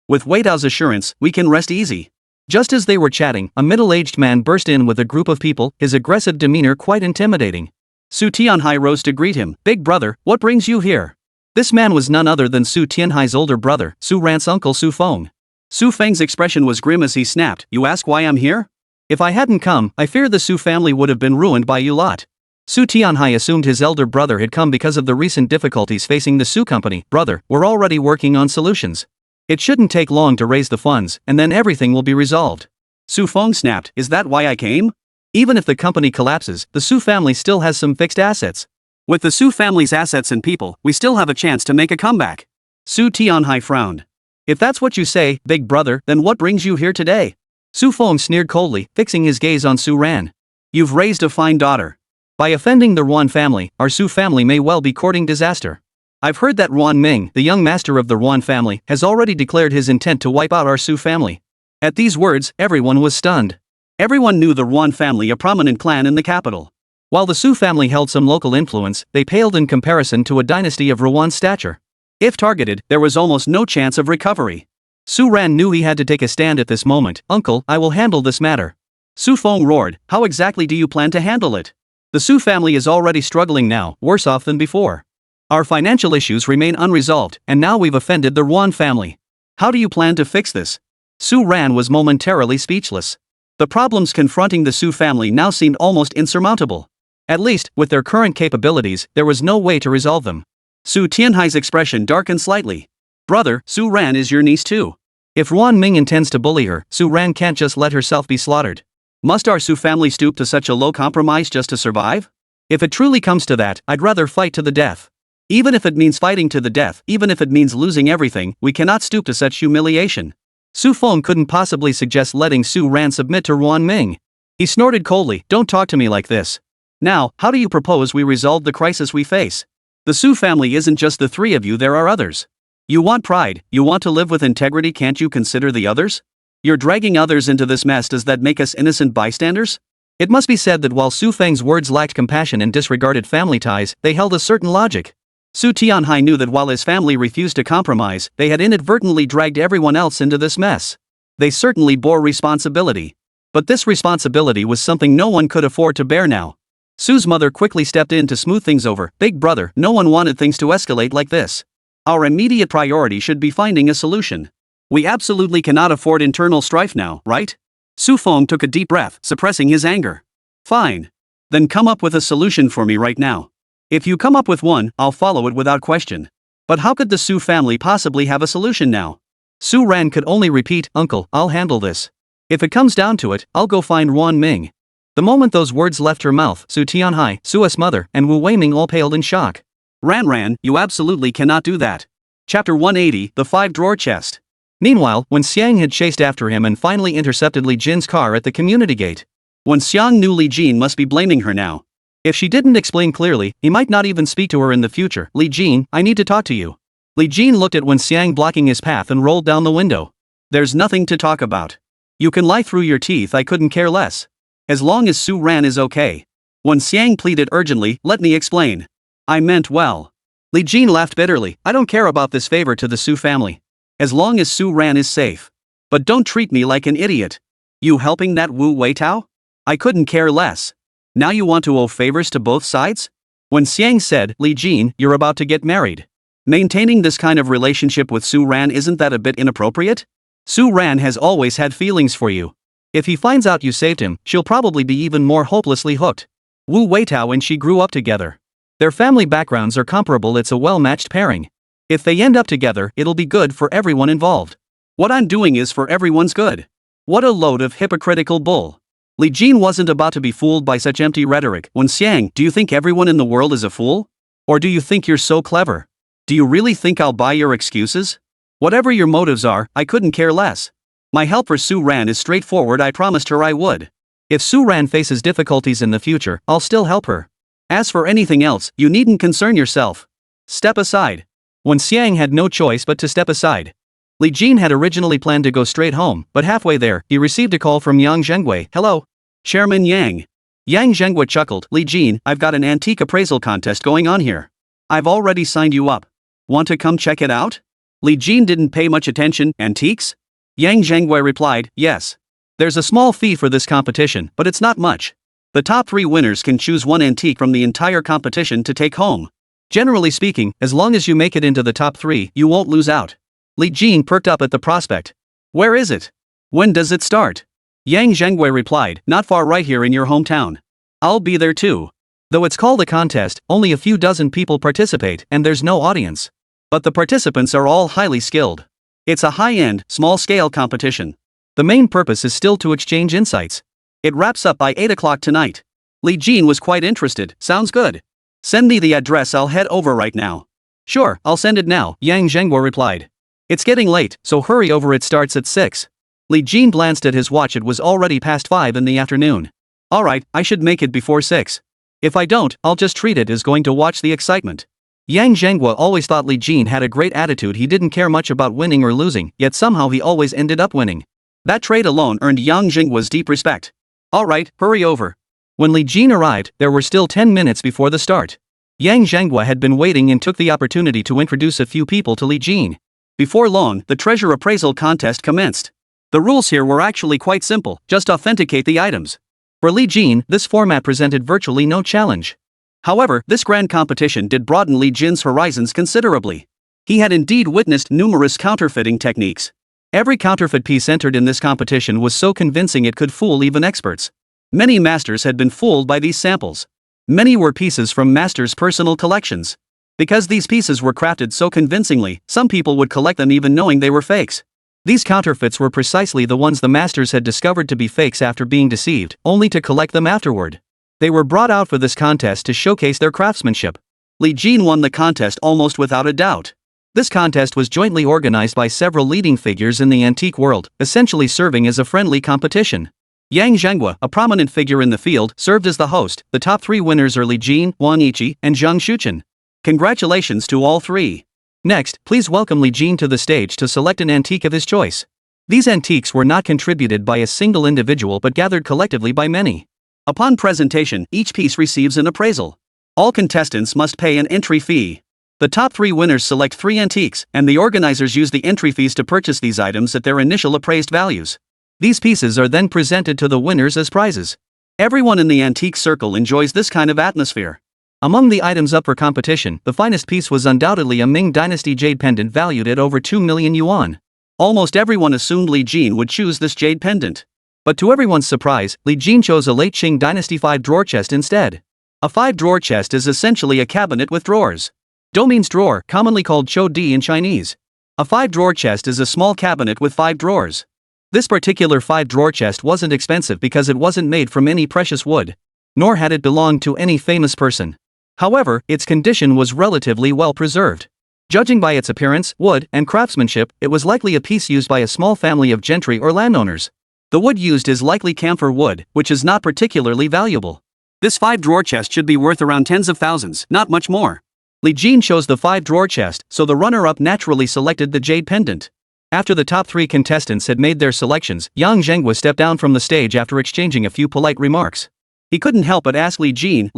With Wei Tao's assurance, we can rest easy. Just as they were chatting, a middle-aged man burst in with a group of people, his aggressive demeanor quite intimidating. Su Tianhai rose to greet him. Big brother, what brings you here? This man was none other than Su Tianhai's older brother, Su Ran's uncle Su Feng. Su Feng's expression was grim as he snapped. You ask why I'm here? If I hadn't come, I fear the Su family would have been ruined by you lot. Su Tianhai assumed his elder brother had come because of the recent difficulties facing the Su company. Brother, we're already working on solutions. It shouldn't take long to raise the funds, and then everything will be resolved. Su Feng snapped. Is that why I came? Even if the company collapses, the Su family still has some fixed assets. With the Su family's assets and people, we still have a chance to make a comeback. Su Tianhai frowned. If that's what you say, big brother, then what brings you here today? Su Feng sneered coldly, fixing his gaze on Su Ran. You've raised a fine daughter. By offending the Ruan family, our Su family may well be courting disaster. I've heard that Ruan Ming, the young master of the Ruan family, has already declared his intent to wipe out our Su family. At these words, everyone was stunned. Everyone knew the Ruan family, a prominent clan in the capital. While the Su family held some local influence, they paled in comparison to a dynasty of Ruan's stature. If targeted, there was almost no chance of recovery. Su Ran knew he had to take a stand at this moment. Uncle, I will handle this matter. Su Feng roared. How exactly do you plan to handle it? The Su family is already struggling now, worse off than before. Our financial issues remain unresolved, and now we've offended the Ruan family. How do you plan to fix this? Su Ran was momentarily speechless. The problems confronting the Su family now seemed almost insurmountable. At least, with their current capabilities, there was no way to resolve them. Su Tianhai's expression darkened slightly. Brother, Su Ran is your niece too. If Ruan Ming intends to bully her, Su Ran can't just let herself be slaughtered. Must our Su family stoop to such a low compromise just to survive? If it truly comes to that, I'd rather fight to the death. Even if it means fighting to the death, even if it means losing everything, we cannot stoop to such humiliation. Su Feng couldn't possibly suggest letting Su Ran submit to Ruan Ming. He snorted coldly. Don't talk to me like this. Now, how do you propose we resolve the crisis we face? The Su family isn't just the three of you, there are others. You want pride, you want to live with integrity, can't you consider the others? You're dragging others into this mess, does that make us innocent bystanders? It must be said that while Su Feng's words lacked compassion and disregarded family ties, they held a certain logic. Su Tianhai knew that while his family refused to compromise, they had inadvertently dragged everyone else into this mess. They certainly bore responsibility. But this responsibility was something no one could afford to bear now. Su's mother quickly stepped in to smooth things over. Big brother, no one wanted things to escalate like this. Our immediate priority should be finding a solution. We absolutely cannot afford internal strife now, right? Su Feng took a deep breath, suppressing his anger. Fine. Then come up with a solution for me right now. If you come up with one, I'll follow it without question. But how could the Su family possibly have a solution now? Su Ran could only repeat, Uncle, I'll handle this. If it comes down to it, I'll go find Ruan Ming. The moment those words left her mouth, Su Tianhai, Su's mother, and Wu Weiming all paled in shock. Ran, you absolutely cannot do that. Chapter 180, The Five-Drawer Chest. Meanwhile, Wen Xiang had chased after him and finally intercepted Li Jin's car at the community gate. Wen Xiang knew Li Jin must be blaming her now. If she didn't explain clearly, he might not even speak to her in the future. Li Jin, I need to talk to you. Li Jin looked at Wen Xiang blocking his path and rolled down the window. There's nothing to talk about. You can lie through your teeth, I couldn't care less. As long as Su Ran is okay. Wen Xiang pleaded urgently, let me explain. I meant well. Li Jin laughed bitterly, I don't care about this favor to the Su family. As long as Su Ran is safe. But don't treat me like an idiot. You helping that Wu Weitao? I couldn't care less. Now you want to owe favors to both sides? Wen Xiang said, Li Jin, you're about to get married. Maintaining this kind of relationship with Su Ran, isn't that a bit inappropriate? Su Ran has always had feelings for you. If he finds out you saved him, she'll probably be even more hopelessly hooked. Wu Weitao and she grew up together. Their family backgrounds are comparable, it's a well-matched pairing. If they end up together, it'll be good for everyone involved. What I'm doing is for everyone's good. What a load of hypocritical bull. Li Jin wasn't about to be fooled by such empty rhetoric. Wen Xiang, do you think everyone in the world is a fool? Or do you think you're so clever? Do you really think I'll buy your excuses? Whatever your motives are, I couldn't care less. My help for Su Ran is straightforward, I promised her I would. If Su Ran faces difficulties in the future, I'll still help her. As for anything else, you needn't concern yourself. Step aside. Wen Xiang had no choice but to step aside. Li Jin had originally planned to go straight home, but halfway there, he received a call from Yang Zhengwei. Hello? Chairman Yang. Yang Zhengwei chuckled. Li Jin, I've got an antique appraisal contest going on here. I've already signed you up. Want to come check it out? Li Jin didn't pay much attention. Antiques? Yang Zhengwei replied, yes. There's a small fee for this competition, but it's not much. The top 3 winners can choose one antique from the entire competition to take home. Generally speaking, as long as you make it into the top 3, you won't lose out. Li Jin perked up at the prospect. Where is it? When does it start? Yang Zhengwei replied, not far, right here in your hometown. I'll be there too. Though it's called a contest, only a few dozen people participate and there's no audience. But the participants are all highly skilled. It's a high-end, small-scale competition. The main purpose is still to exchange insights. It wraps up by 8 o'clock tonight. Li Jin was quite interested. Sounds good. Send me the address, I'll head over right now. Sure, I'll send it now, Yang Zhengguo replied. It's getting late, so hurry over, it starts at 6. Li Jin glanced at his watch, it was already past 5 in the afternoon. Alright, I should make it before 6. If I don't, I'll just treat it as going to watch the excitement. Yang Zhengguo always thought Li Jin had a great attitude, he didn't care much about winning or losing, yet somehow he always ended up winning. That trait alone earned Yang Zhengguo's deep respect. Alright, hurry over. When Li Jin arrived, there were still 10 minutes before the start. Yang Zhengguo had been waiting and took the opportunity to introduce a few people to Li Jin. Before long, the treasure appraisal contest commenced. The rules here were actually quite simple, just authenticate the items. For Li Jin, this format presented virtually no challenge. However, this grand competition did broaden Li Jin's horizons considerably. He had indeed witnessed numerous counterfeiting techniques. Every counterfeit piece entered in this competition was so convincing it could fool even experts. Many masters had been fooled by these samples. Many were pieces from masters' personal collections. Because these pieces were crafted so convincingly, some people would collect them even knowing they were fakes. These counterfeits were precisely the ones the masters had discovered to be fakes after being deceived, only to collect them afterward. They were brought out for this contest to showcase their craftsmanship. Li Jin won the contest almost without a doubt. This contest was jointly organized by several leading figures in the antique world, essentially serving as a friendly competition. Yang Zhengguo, a prominent figure in the field, served as the host. The top 3 winners are Li Jin, Wang Yiqi, and Zhang Shuchen. Congratulations to all 3. Next, please welcome Li Jin to the stage to select an antique of his choice. These antiques were not contributed by a single individual but gathered collectively by many. Upon presentation, each piece receives an appraisal. All contestants must pay an entry fee. The top 3 winners select 3 antiques, and the organizers use the entry fees to purchase these items at their initial appraised values. These pieces are then presented to the winners as prizes. Everyone in the antique circle enjoys this kind of atmosphere. Among the items up for competition, the finest piece was undoubtedly a Ming Dynasty jade pendant valued at over 2 million yuan. Almost everyone assumed Li Jin would choose this jade pendant. But to everyone's surprise, Li Jin chose a late Qing Dynasty 5-drawer chest instead. A 5-drawer chest is essentially a cabinet with drawers. Do means drawer, commonly called chou di in Chinese. A 5-drawer chest is a small cabinet with 5 drawers. This particular 5-drawer chest wasn't expensive because it wasn't made from any precious wood. Nor had it belonged to any famous person. However, its condition was relatively well preserved. Judging by its appearance, wood, and craftsmanship, it was likely a piece used by a small family of gentry or landowners. The wood used is likely camphor wood, which is not particularly valuable. This 5-drawer chest should be worth around tens of thousands, not much more. Li Jin chose the 5-drawer chest, so the runner-up naturally selected the jade pendant. After the top 3 contestants had made their selections, Yang Zhengguo stepped down from the stage after exchanging a few polite remarks. He couldn't help but ask Li Jin,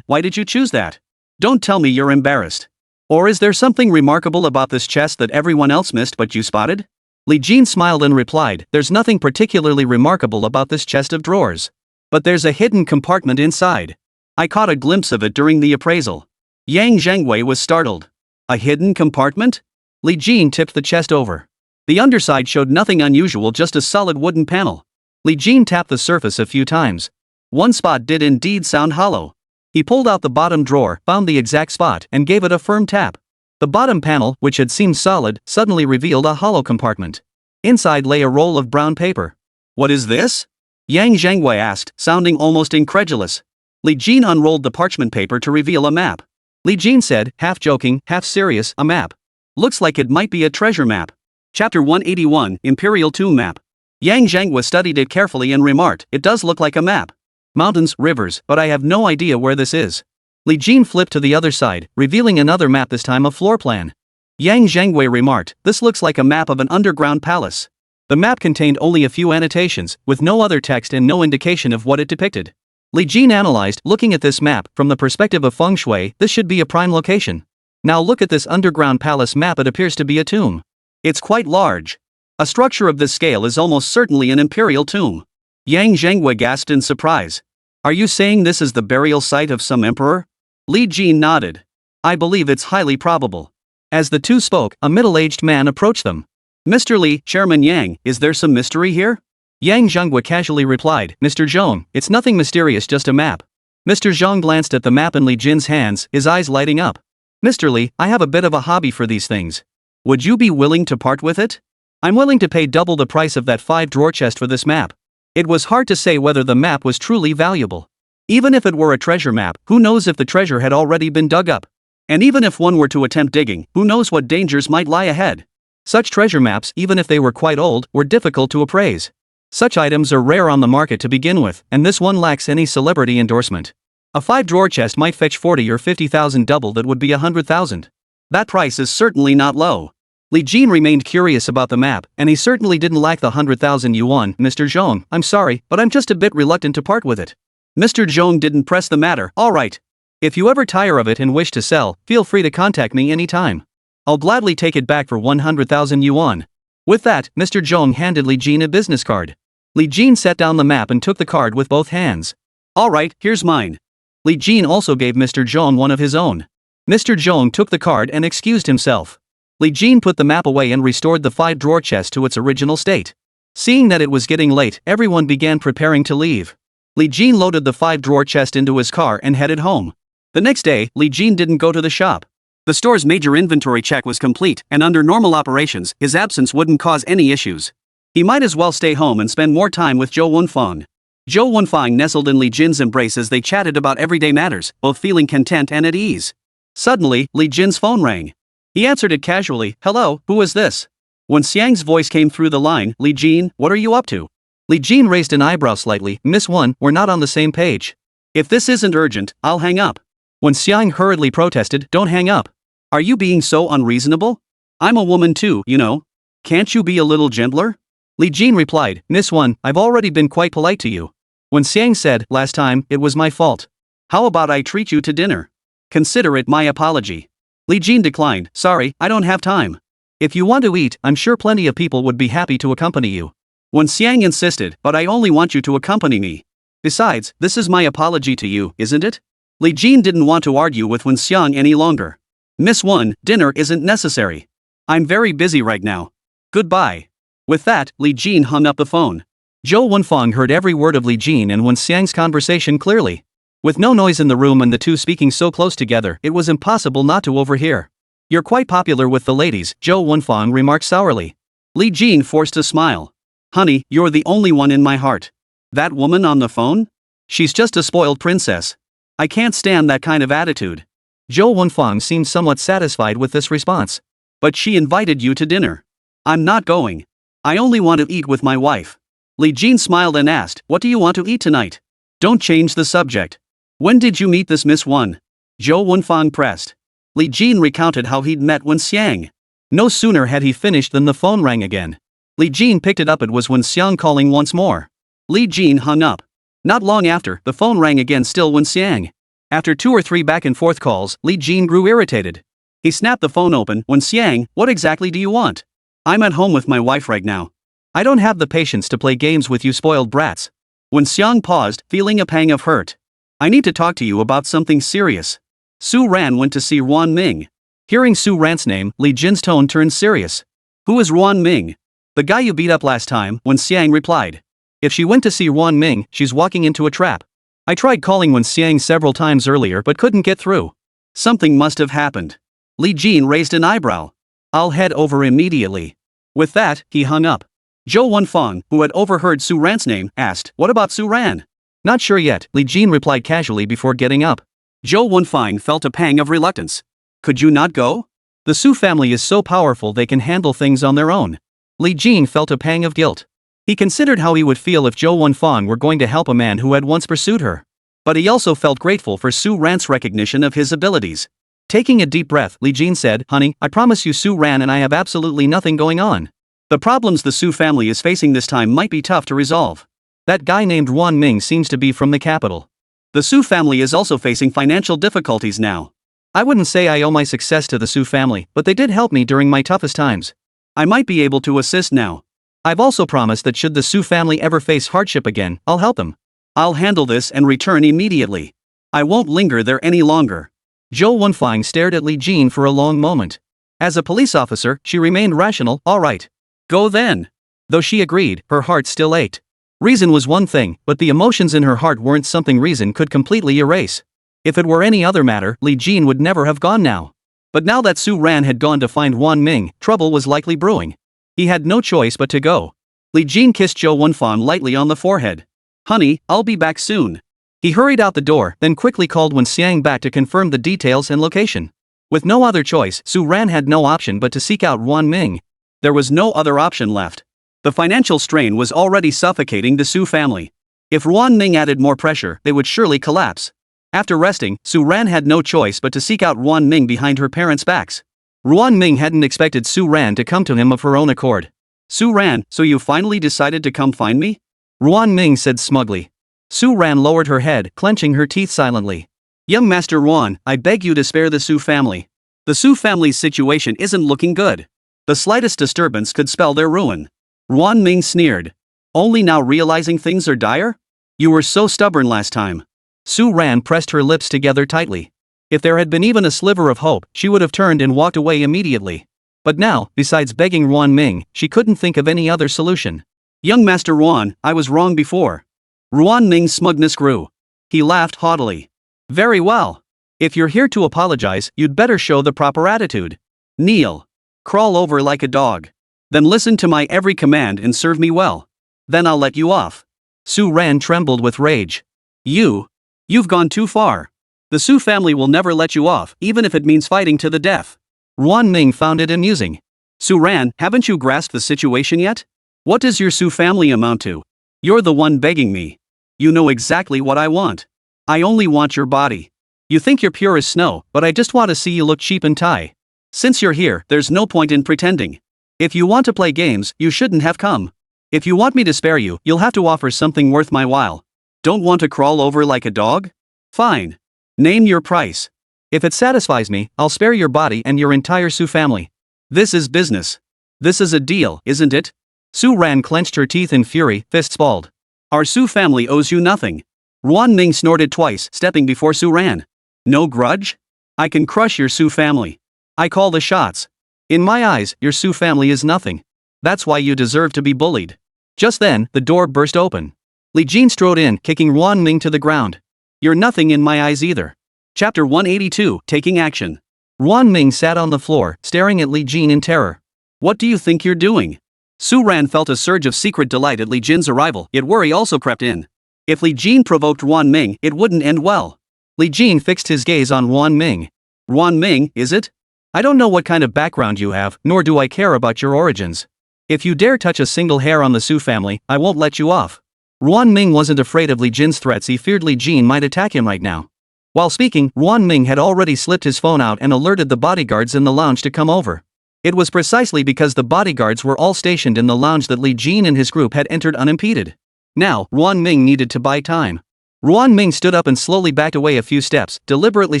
why did you choose that? Don't tell me you're embarrassed. Or is there something remarkable about this chest that everyone else missed but you spotted? Li Jin smiled and replied, there's nothing particularly remarkable about this chest of drawers. But there's a hidden compartment inside. I caught a glimpse of it during the appraisal. Yang Zhengwei was startled. A hidden compartment? Li Jin tipped the chest over. The underside showed nothing unusual, just a solid wooden panel. Li Jin tapped the surface a few times. One spot did indeed sound hollow. He pulled out the bottom drawer, found the exact spot, and gave it a firm tap. The bottom panel, which had seemed solid, suddenly revealed a hollow compartment. Inside lay a roll of brown paper. What is this? Yang Zhangwei asked, sounding almost incredulous. Li Jin unrolled the parchment paper to reveal a map. Li Jin said, half joking, half serious, a map. Looks like it might be a treasure map. Chapter 181, Imperial Tomb Map. Yang Zhangwei studied it carefully and remarked, it does look like a map. Mountains, rivers, but I have no idea where this is. Li Jin flipped to the other side, revealing another map, this time a floor plan. Yang Zhangwei remarked, this looks like a map of an underground palace. The map contained only a few annotations, with no other text and no indication of what it depicted. Li Jin analyzed, looking at this map, from the perspective of feng shui, this should be a prime location. Now look at this underground palace map, it appears to be a tomb. It's quite large. A structure of this scale is almost certainly an imperial tomb. Yang Zhangwei gasped in surprise. Are you saying this is the burial site of some emperor? Li Jin nodded. I believe it's highly probable. As the two spoke, a middle-aged man approached them. Mr. Li, Chairman Yang, is there some mystery here? Yang Zhangwei casually replied, Mr. Zhong, it's nothing mysterious, just a map. Mr. Zhong glanced at the map in Li Jin's hands, his eyes lighting up. Mr. Li, I have a bit of a hobby for these things. Would you be willing to part with it? I'm willing to pay double the price of that 5-drawer chest for this map. It was hard to say whether the map was truly valuable. Even if it were a treasure map, who knows if the treasure had already been dug up? And even if one were to attempt digging, who knows what dangers might lie ahead? Such treasure maps, even if they were quite old, were difficult to appraise. Such items are rare on the market to begin with, and this one lacks any celebrity endorsement. A 5-drawer chest might fetch 40 or 50,000, double that would be 100,000. That price is certainly not low. Li Jin remained curious about the map, and he certainly didn't lack the 100,000 yuan. Mr. Zhong, I'm sorry, but I'm just a bit reluctant to part with it. Mr. Zhong didn't press the matter. Alright. If you ever tire of it and wish to sell, feel free to contact me anytime. I'll gladly take it back for 100,000 yuan. With that, Mr. Zhong handed Li Jin a business card. Li Jin set down the map and took the card with both hands. Alright, here's mine. Li Jin also gave Mr. Zhong one of his own. Mr. Zhong took the card and excused himself. Li Jin put the map away and restored the 5-drawer chest to its original state. Seeing that it was getting late, everyone began preparing to leave. Li Jin loaded the 5-drawer chest into his car and headed home. The next day, Li Jin didn't go to the shop. The store's major inventory check was complete, and under normal operations, his absence wouldn't cause any issues. He might as well stay home and spend more time with Zhou Wenfang. Zhou Wenfang nestled in Li Jin's embrace as they chatted about everyday matters, both feeling content and at ease. Suddenly, Li Jin's phone rang. He answered it casually. Hello, who is this? When Xiang's voice came through the line, Li Jin, what are you up to? Li Jin raised an eyebrow slightly. Miss Wan, we're not on the same page. If this isn't urgent, I'll hang up. When Xiang hurriedly protested, don't hang up. Are you being so unreasonable? I'm a woman too, you know. Can't you be a little gentler? Li Jin replied, Miss Wan, I've already been quite polite to you. When Xiang said, last time, it was my fault. How about I treat you to dinner? Consider it my apology. Li Jin declined, sorry, I don't have time. If you want to eat, I'm sure plenty of people would be happy to accompany you. When Xiang insisted, but I only want you to accompany me. Besides, this is my apology to you, isn't it? Li Jin didn't want to argue with Wen Xiang any longer. Miss Wan, dinner isn't necessary. I'm very busy right now. Goodbye. With that, Li Jin hung up the phone. Zhou Wenfang heard every word of Li Jin and Wen Xiang's conversation clearly. With no noise in the room and the two speaking so close together, it was impossible not to overhear. You're quite popular with the ladies, Zhou Wenfang remarked sourly. Li Jin forced a smile. Honey, you're the only one in my heart. That woman on the phone? She's just a spoiled princess. I can't stand that kind of attitude. Zhou Wenfang seemed somewhat satisfied with this response. But she invited you to dinner. I'm not going. I only want to eat with my wife. Li Jin smiled and asked, what do you want to eat tonight? Don't change the subject. When did you meet this Miss Wan? Zhou Wenfang pressed. Li Jin recounted how he'd met Wen Xiang. No sooner had he finished than the phone rang again. Li Jin picked it up. It was Wen Xiang calling once more. Li Jin hung up. Not long after, the phone rang again, still Wen Xiang. After 2 or 3 back and forth calls, Li Jin grew irritated. He snapped the phone open. Wen Xiang, what exactly do you want? I'm at home with my wife right now. I don't have the patience to play games with you spoiled brats. Wen Xiang paused, feeling a pang of hurt. I need to talk to you about something serious. Su Ran went to see Wan Ming. Hearing Su Ran's name, Li Jin's tone turned serious. Who is Ruan Ming? The guy you beat up last time, Wen Xiang replied. If she went to see Ruan Ming, she's walking into a trap. I tried calling Wen Xiang several times earlier but couldn't get through. Something must have happened. Li Jin raised an eyebrow. I'll head over immediately. With that, he hung up. Zhou Wenfang, who had overheard Su Ran's name, asked, What about Su Ran? Not sure yet, Li Jin replied casually before getting up. Zhou Wenfang felt a pang of reluctance. Could you not go? The Su family is so powerful they can handle things on their own. Li Jin felt a pang of guilt. He considered how he would feel if Zhou Wenfang were going to help a man who had once pursued her. But he also felt grateful for Su Ran's recognition of his abilities. Taking a deep breath, Li Jin said, Honey, I promise you Su Ran and I have absolutely nothing going on. The problems the Su family is facing this time might be tough to resolve. That guy named Ruan Ming seems to be from the capital. The Su family is also facing financial difficulties now. I wouldn't say I owe my success to the Su family, but they did help me during my toughest times. I might be able to assist now. I've also promised that should the Su family ever face hardship again, I'll help them. I'll handle this and return immediately. I won't linger there any longer. Zhou Wenfang stared at Li Jin for a long moment. As a police officer, she remained rational. All right. Go then. Though she agreed, her heart still ached. Reason was one thing, but the emotions in her heart weren't something reason could completely erase. If it were any other matter, Li Jin would never have gone now. But now that Su Ran had gone to find Ruan Ming, trouble was likely brewing. He had no choice but to go. Li Jin kissed Zhou Wenfang lightly on the forehead. Honey, I'll be back soon. He hurried out the door, then quickly called Wen Xiang back to confirm the details and location. With no other choice, Su Ran had no option but to seek out Ruan Ming. There was no other option left. The financial strain was already suffocating the Su family. If Ruan Ming added more pressure, they would surely collapse. After resting, Su Ran had no choice but to seek out Ruan Ming behind her parents' backs. Ruan Ming hadn't expected Su Ran to come to him of her own accord. Su Ran, so you finally decided to come find me? Ruan Ming said smugly. Su Ran lowered her head, clenching her teeth silently. Young Master Ruan, I beg you to spare the Su family. The Su family's situation isn't looking good. The slightest disturbance could spell their ruin. Ruan Ming sneered. Only now realizing things are dire? You were so stubborn last time. Su Ran pressed her lips together tightly. If there had been even a sliver of hope, she would have turned and walked away immediately. But now, besides begging Ruan Ming, she couldn't think of any other solution. Young Master Ruan, I was wrong before. Ruan Ming's smugness grew. He laughed haughtily. Very well. If you're here to apologize, you'd better show the proper attitude. Kneel. Crawl over like a dog. Then listen to my every command and serve me well. Then I'll let you off. Su Ran trembled with rage. You've gone too far. The Su family will never let you off, even if it means fighting to the death. Ruan Ming found it amusing. Su Ran, haven't you grasped the situation yet? What does your Su family amount to? You're the one begging me. You know exactly what I want. I only want your body. You think you're pure as snow, but I just want to see you look cheap and tie. Since you're here, there's no point in pretending. If you want to play games, you shouldn't have come. If you want me to spare you, you'll have to offer something worth my while. Don't want to crawl over like a dog? Fine. Name your price. If it satisfies me, I'll spare your body and your entire Su family. This is business. This is a deal, isn't it? Su Ran clenched her teeth in fury, fists balled. Our Su family owes you nothing. Ruan Ming snorted twice, stepping before Su Ran. No grudge? I can crush your Su family. I call the shots. In my eyes, your Su family is nothing. That's why you deserve to be bullied. Just then, the door burst open. Li Jin strode in, kicking Ruan Ming to the ground. You're nothing in my eyes either. Chapter 182, Taking Action. Ruan Ming sat on the floor, staring at Li Jin in terror. What do you think you're doing? Su Ran felt a surge of secret delight at Li Jin's arrival, yet worry also crept in. If Li Jin provoked Ruan Ming, it wouldn't end well. Li Jin fixed his gaze on Ruan Ming. Ruan Ming, is it? I don't know what kind of background you have, nor do I care about your origins. If you dare touch a single hair on the Su family, I won't let you off. Ruan Ming wasn't afraid of Li Jin's threats. He feared Li Jin might attack him right now. While speaking, Ruan Ming had already slipped his phone out and alerted the bodyguards in the lounge to come over. It was precisely because the bodyguards were all stationed in the lounge that Li Jin and his group had entered unimpeded. Now, Ruan Ming needed to buy time. Ruan Ming stood up and slowly backed away a few steps, deliberately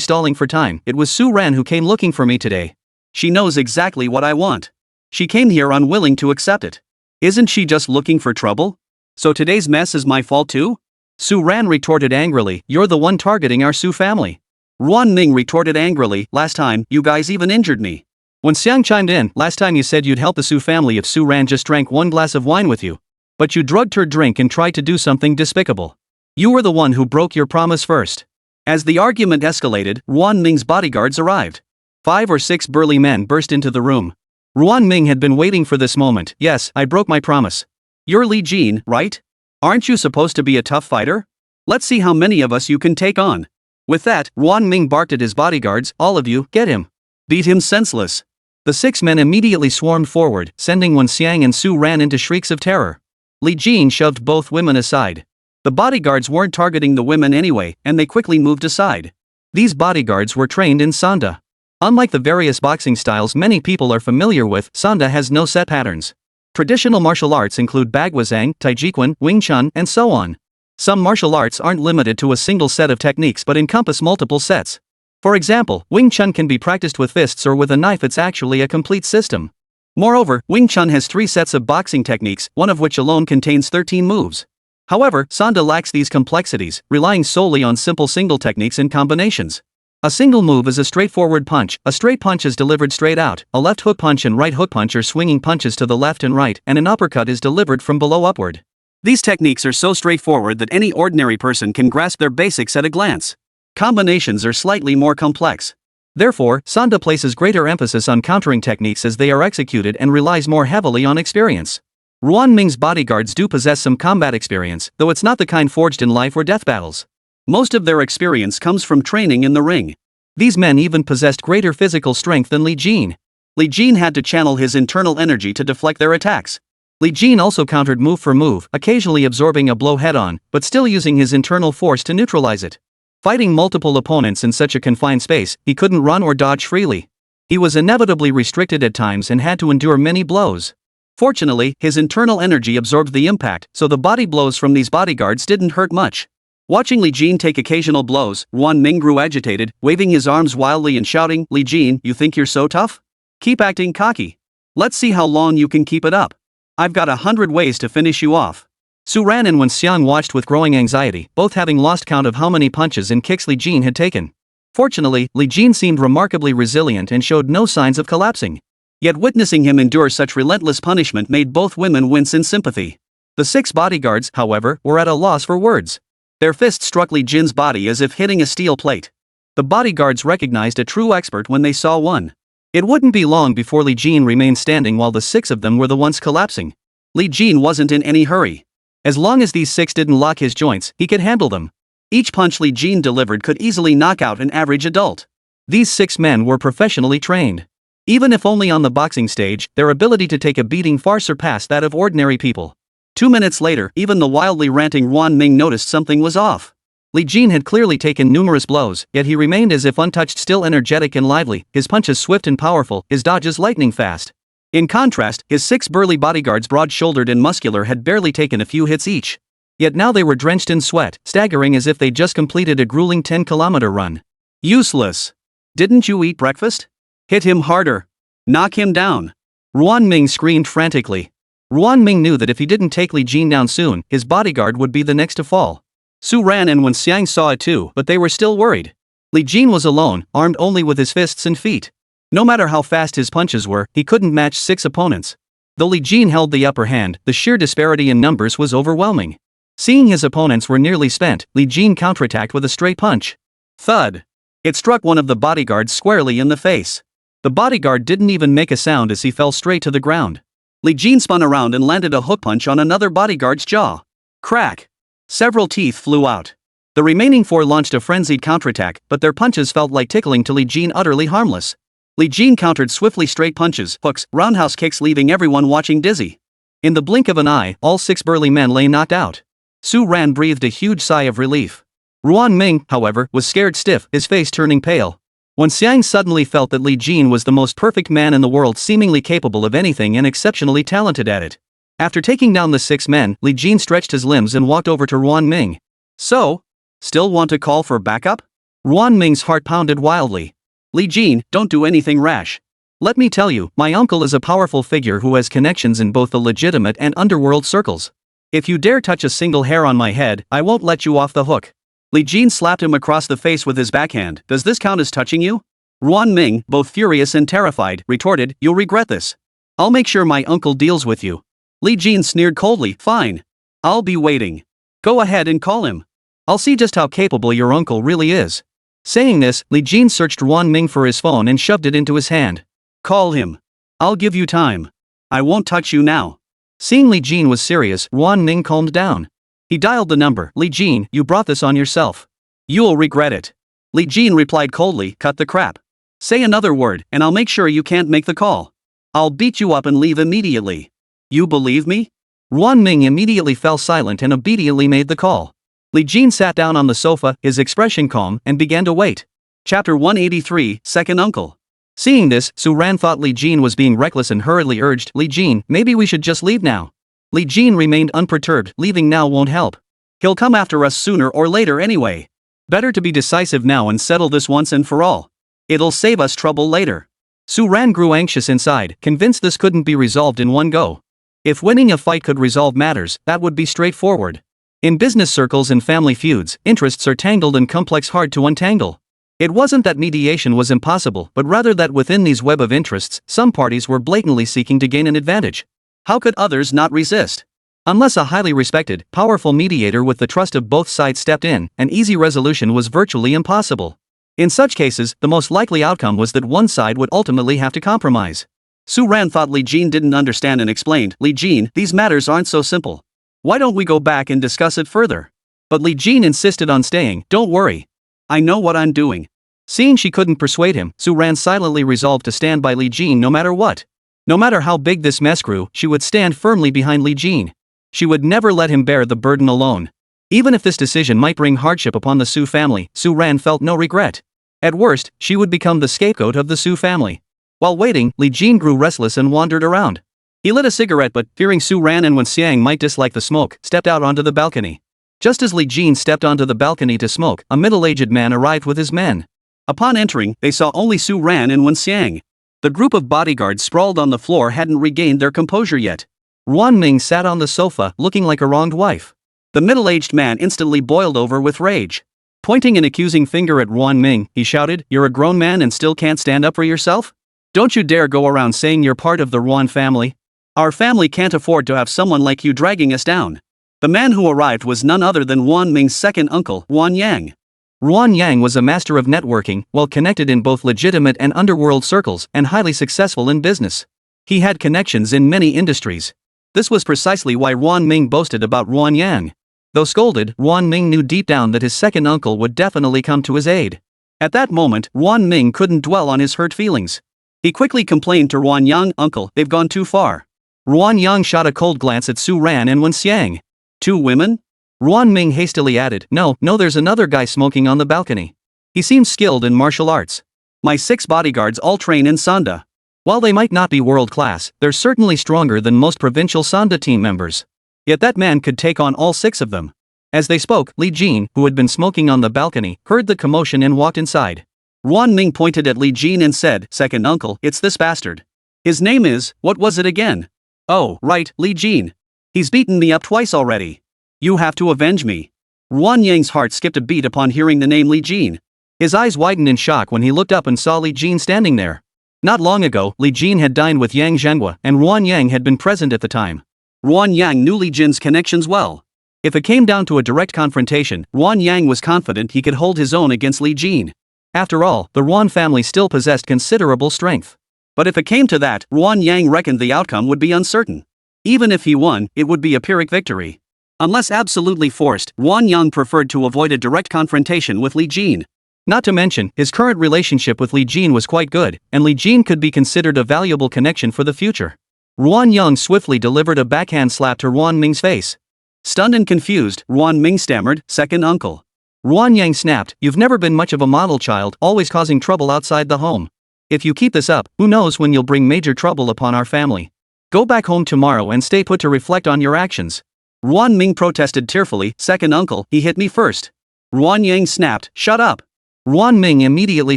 stalling for time. It was Su Ran who came looking for me today. She knows exactly what I want. She came here unwilling to accept it. Isn't she just looking for trouble? So today's mess is my fault too? Su Ran retorted angrily, you're the one targeting our Su family. Ruan Ming retorted angrily, last time, you guys even injured me. When Xiang chimed in, last time you said you'd help the Su family if Su Ran just drank one glass of wine with you. But you drugged her drink and tried to do something despicable. You were the one who broke your promise first. As the argument escalated, Ruan Ming's bodyguards arrived. 5 or 6 burly men burst into the room. Ruan Ming had been waiting for this moment. Yes, I broke my promise. You're Li Jin, right? Aren't you supposed to be a tough fighter? Let's see how many of us you can take on. With that, Ruan Ming barked at his bodyguards, all of you, get him. Beat him senseless. The 6 men immediately swarmed forward, sending Wen Xiang and Su Ran into shrieks of terror. Li Jin shoved both women aside. The bodyguards weren't targeting the women anyway, and they quickly moved aside. These bodyguards were trained in Sanda. Unlike the various boxing styles many people are familiar with, Sanda has no set patterns. Traditional martial arts include Bagwazang, Taijiquan, Wing Chun, and so on. Some martial arts aren't limited to a single set of techniques but encompass multiple sets. For example, Wing Chun can be practiced with fists or with a knife. It's actually a complete system. Moreover, Wing Chun has 3 sets of boxing techniques, one of which alone contains 13 moves. However, Sanda lacks these complexities, relying solely on simple single techniques and combinations. A single move is a straightforward punch. A straight punch is delivered straight out, a left hook punch and right hook punch are swinging punches to the left and right, and an uppercut is delivered from below upward. These techniques are so straightforward that any ordinary person can grasp their basics at a glance. Combinations are slightly more complex. Therefore, Sanda places greater emphasis on countering techniques as they are executed and relies more heavily on experience. Ruan Ming's bodyguards do possess some combat experience, though it's not the kind forged in life or death battles. Most of their experience comes from training in the ring. These men even possessed greater physical strength than Li Jin. Li Jin had to channel his internal energy to deflect their attacks. Li Jin also countered move for move, occasionally absorbing a blow head-on, but still using his internal force to neutralize it. Fighting multiple opponents in such a confined space, he couldn't run or dodge freely. He was inevitably restricted at times and had to endure many blows. Fortunately, his internal energy absorbed the impact, so the body blows from these bodyguards didn't hurt much. Watching Li Jin take occasional blows, Ruan Ming grew agitated, waving his arms wildly and shouting, Li Jin, you think you're so tough? Keep acting cocky. Let's see how long you can keep it up. I've got 100 ways to finish you off. Su Ran and Wen Xiang watched with growing anxiety, both having lost count of how many punches and kicks Li Jin had taken. Fortunately, Li Jin seemed remarkably resilient and showed no signs of collapsing. Yet witnessing him endure such relentless punishment made both women wince in sympathy. The 6 bodyguards, however, were at a loss for words. Their fists struck Li Jin's body as if hitting a steel plate. The bodyguards recognized a true expert when they saw one. It wouldn't be long before Li Jin remained standing while the 6 of them were the ones collapsing. Li Jin wasn't in any hurry. As long as these 6 didn't lock his joints, he could handle them. Each punch Li Jin delivered could easily knock out an average adult. These 6 men were professionally trained. Even if only on the boxing stage, their ability to take a beating far surpassed that of ordinary people. 2 minutes later, even the wildly ranting Ruan Ming noticed something was off. Li Jin had clearly taken numerous blows, yet he remained as if untouched, still energetic and lively, his punches swift and powerful, his dodges lightning fast. In contrast, his 6 burly bodyguards, broad-shouldered and muscular, had barely taken a few hits each. Yet now they were drenched in sweat, staggering as if they'd just completed a grueling 10-kilometer run. Useless. Didn't you eat breakfast? Hit him harder. Knock him down. Ruan Ming screamed frantically. Ruan Ming knew that if he didn't take Li Jin down soon, his bodyguard would be the next to fall. Su Ran and Wen Xiang saw it too, but they were still worried. Li Jin was alone, armed only with his fists and feet. No matter how fast his punches were, he couldn't match 6 opponents. Though Li Jin held the upper hand, the sheer disparity in numbers was overwhelming. Seeing his opponents were nearly spent, Li Jin counterattacked with a straight punch. Thud! It struck one of the bodyguards squarely in the face. The bodyguard didn't even make a sound as he fell straight to the ground. Li Jin spun around and landed a hook punch on another bodyguard's jaw. Crack! Several teeth flew out. The remaining 4 launched a frenzied counterattack, but their punches felt like tickling to Li Jin, utterly harmless. Li Jin countered swiftly, straight punches, hooks, roundhouse kicks, leaving everyone watching dizzy. In the blink of an eye, all 6 burly men lay knocked out. Su Ran breathed a huge sigh of relief. Ruan Ming, however, was scared stiff, his face turning pale. Wen Xiang suddenly felt that Li Jin was the most perfect man in the world, seemingly capable of anything and exceptionally talented at it. After taking down the 6 men, Li Jin stretched his limbs and walked over to Ruan Ming. So? Still want to call for backup? Ruan Ming's heart pounded wildly. Li Jin, don't do anything rash. Let me tell you, my uncle is a powerful figure who has connections in both the legitimate and underworld circles. If you dare touch a single hair on my head, I won't let you off the hook. Li Jin slapped him across the face with his backhand. Does this count as touching you? Ruan Ming, both furious and terrified, retorted, you'll regret this. I'll make sure my uncle deals with you. Li Jin sneered coldly, fine. I'll be waiting. Go ahead and call him. I'll see just how capable your uncle really is. Saying this, Li Jin searched Ruan Ming for his phone and shoved it into his hand. Call him. I'll give you time. I won't touch you now. Seeing Li Jin was serious, Ruan Ming calmed down. He dialed the number. Li Jin, you brought this on yourself. You'll regret it. Li Jin replied coldly, cut the crap. Say another word, and I'll make sure you can't make the call. I'll beat you up and leave immediately. You believe me? Ruan Ming immediately fell silent and obediently made the call. Li Jin sat down on the sofa, his expression calm, and began to wait. Chapter 183, Second Uncle. Seeing this, Su Ran thought Li Jin was being reckless and hurriedly urged, Li Jin, maybe we should just leave now. Li Jin remained unperturbed, leaving now won't help. He'll come after us sooner or later anyway. Better to be decisive now and settle this once and for all. It'll save us trouble later. Su Ran grew anxious inside, convinced this couldn't be resolved in one go. If winning a fight could resolve matters, that would be straightforward. In business circles and family feuds, interests are tangled and complex, hard to untangle. It wasn't that mediation was impossible, but rather that within these web of interests, some parties were blatantly seeking to gain an advantage. How could others not resist? Unless a highly respected, powerful mediator with the trust of both sides stepped in, an easy resolution was virtually impossible. In such cases, the most likely outcome was that one side would ultimately have to compromise. Su Ran thought Li Jin didn't understand and explained, Li Jin, these matters aren't so simple. Why don't we go back and discuss it further? But Li Jin insisted on staying, don't worry. I know what I'm doing. Seeing she couldn't persuade him, Su Ran silently resolved to stand by Li Jin no matter what. No matter how big this mess grew, she would stand firmly behind Li Jin. She would never let him bear the burden alone. Even if this decision might bring hardship upon the Su family, Su Ran felt no regret. At worst, she would become the scapegoat of the Su family. While waiting, Li Jin grew restless and wandered around. He lit a cigarette but, fearing Su Ran and Wen Xiang might dislike the smoke, stepped out onto the balcony. Just as Li Jin stepped onto the balcony to smoke, a middle-aged man arrived with his men. Upon entering, they saw only Su Ran and Wen Xiang. The group of bodyguards sprawled on the floor hadn't regained their composure yet. Ruan Ming sat on the sofa, looking like a wronged wife. The middle-aged man instantly boiled over with rage. Pointing an accusing finger at Ruan Ming, he shouted, "You're a grown man and still can't stand up for yourself? Don't you dare go around saying you're part of the Ruan family. Our family can't afford to have someone like you dragging us down." The man who arrived was none other than Ruan Ming's second uncle, Ruan Yang. Ruan Yang was a master of networking, well connected in both legitimate and underworld circles, and highly successful in business. He had connections in many industries. This was precisely why Ruan Ming boasted about Ruan Yang. Though scolded, Ruan Ming knew deep down that his second uncle would definitely come to his aid. At that moment, Ruan Ming couldn't dwell on his hurt feelings. He quickly complained to Ruan Yang, "Uncle, they've gone too far." Ruan Yang shot a cold glance at Su Ran and Wen Xiang. "Two women?" Ruan Ming hastily added, No, there's another guy smoking on the balcony. He seems skilled in martial arts. My 6 bodyguards all train in Sanda. While they might not be world-class, they're certainly stronger than most provincial Sanda team members. Yet that man could take on all 6 of them." As they spoke, Li Jin, who had been smoking on the balcony, heard the commotion and walked inside. Ruan Ming pointed at Li Jin and said, "Second uncle, it's this bastard. His name is, what was it again? Oh, right, Li Jin. He's beaten me up twice already. You have to avenge me." Ruan Yang's heart skipped a beat upon hearing the name Li Jin. His eyes widened in shock when he looked up and saw Li Jin standing there. Not long ago, Li Jin had dined with Yang Zhenhua, and Ruan Yang had been present at the time. Ruan Yang knew Li Jin's connections well. If it came down to a direct confrontation, Ruan Yang was confident he could hold his own against Li Jin. After all, the Ruan family still possessed considerable strength. But if it came to that, Ruan Yang reckoned the outcome would be uncertain. Even if he won, it would be a Pyrrhic victory. Unless absolutely forced, Ruan Yang preferred to avoid a direct confrontation with Li Jin. Not to mention, his current relationship with Li Jin was quite good, and Li Jin could be considered a valuable connection for the future. Ruan Yang swiftly delivered a backhand slap to Ruan Ming's face. Stunned and confused, Ruan Ming stammered, "Second uncle." Ruan Yang snapped, "You've never been much of a model child, always causing trouble outside the home. If you keep this up, who knows when you'll bring major trouble upon our family. Go back home tomorrow and stay put to reflect on your actions." Ruan Ming protested tearfully, "Second uncle, he hit me first." Ruan Yang snapped, "Shut up." Ruan Ming immediately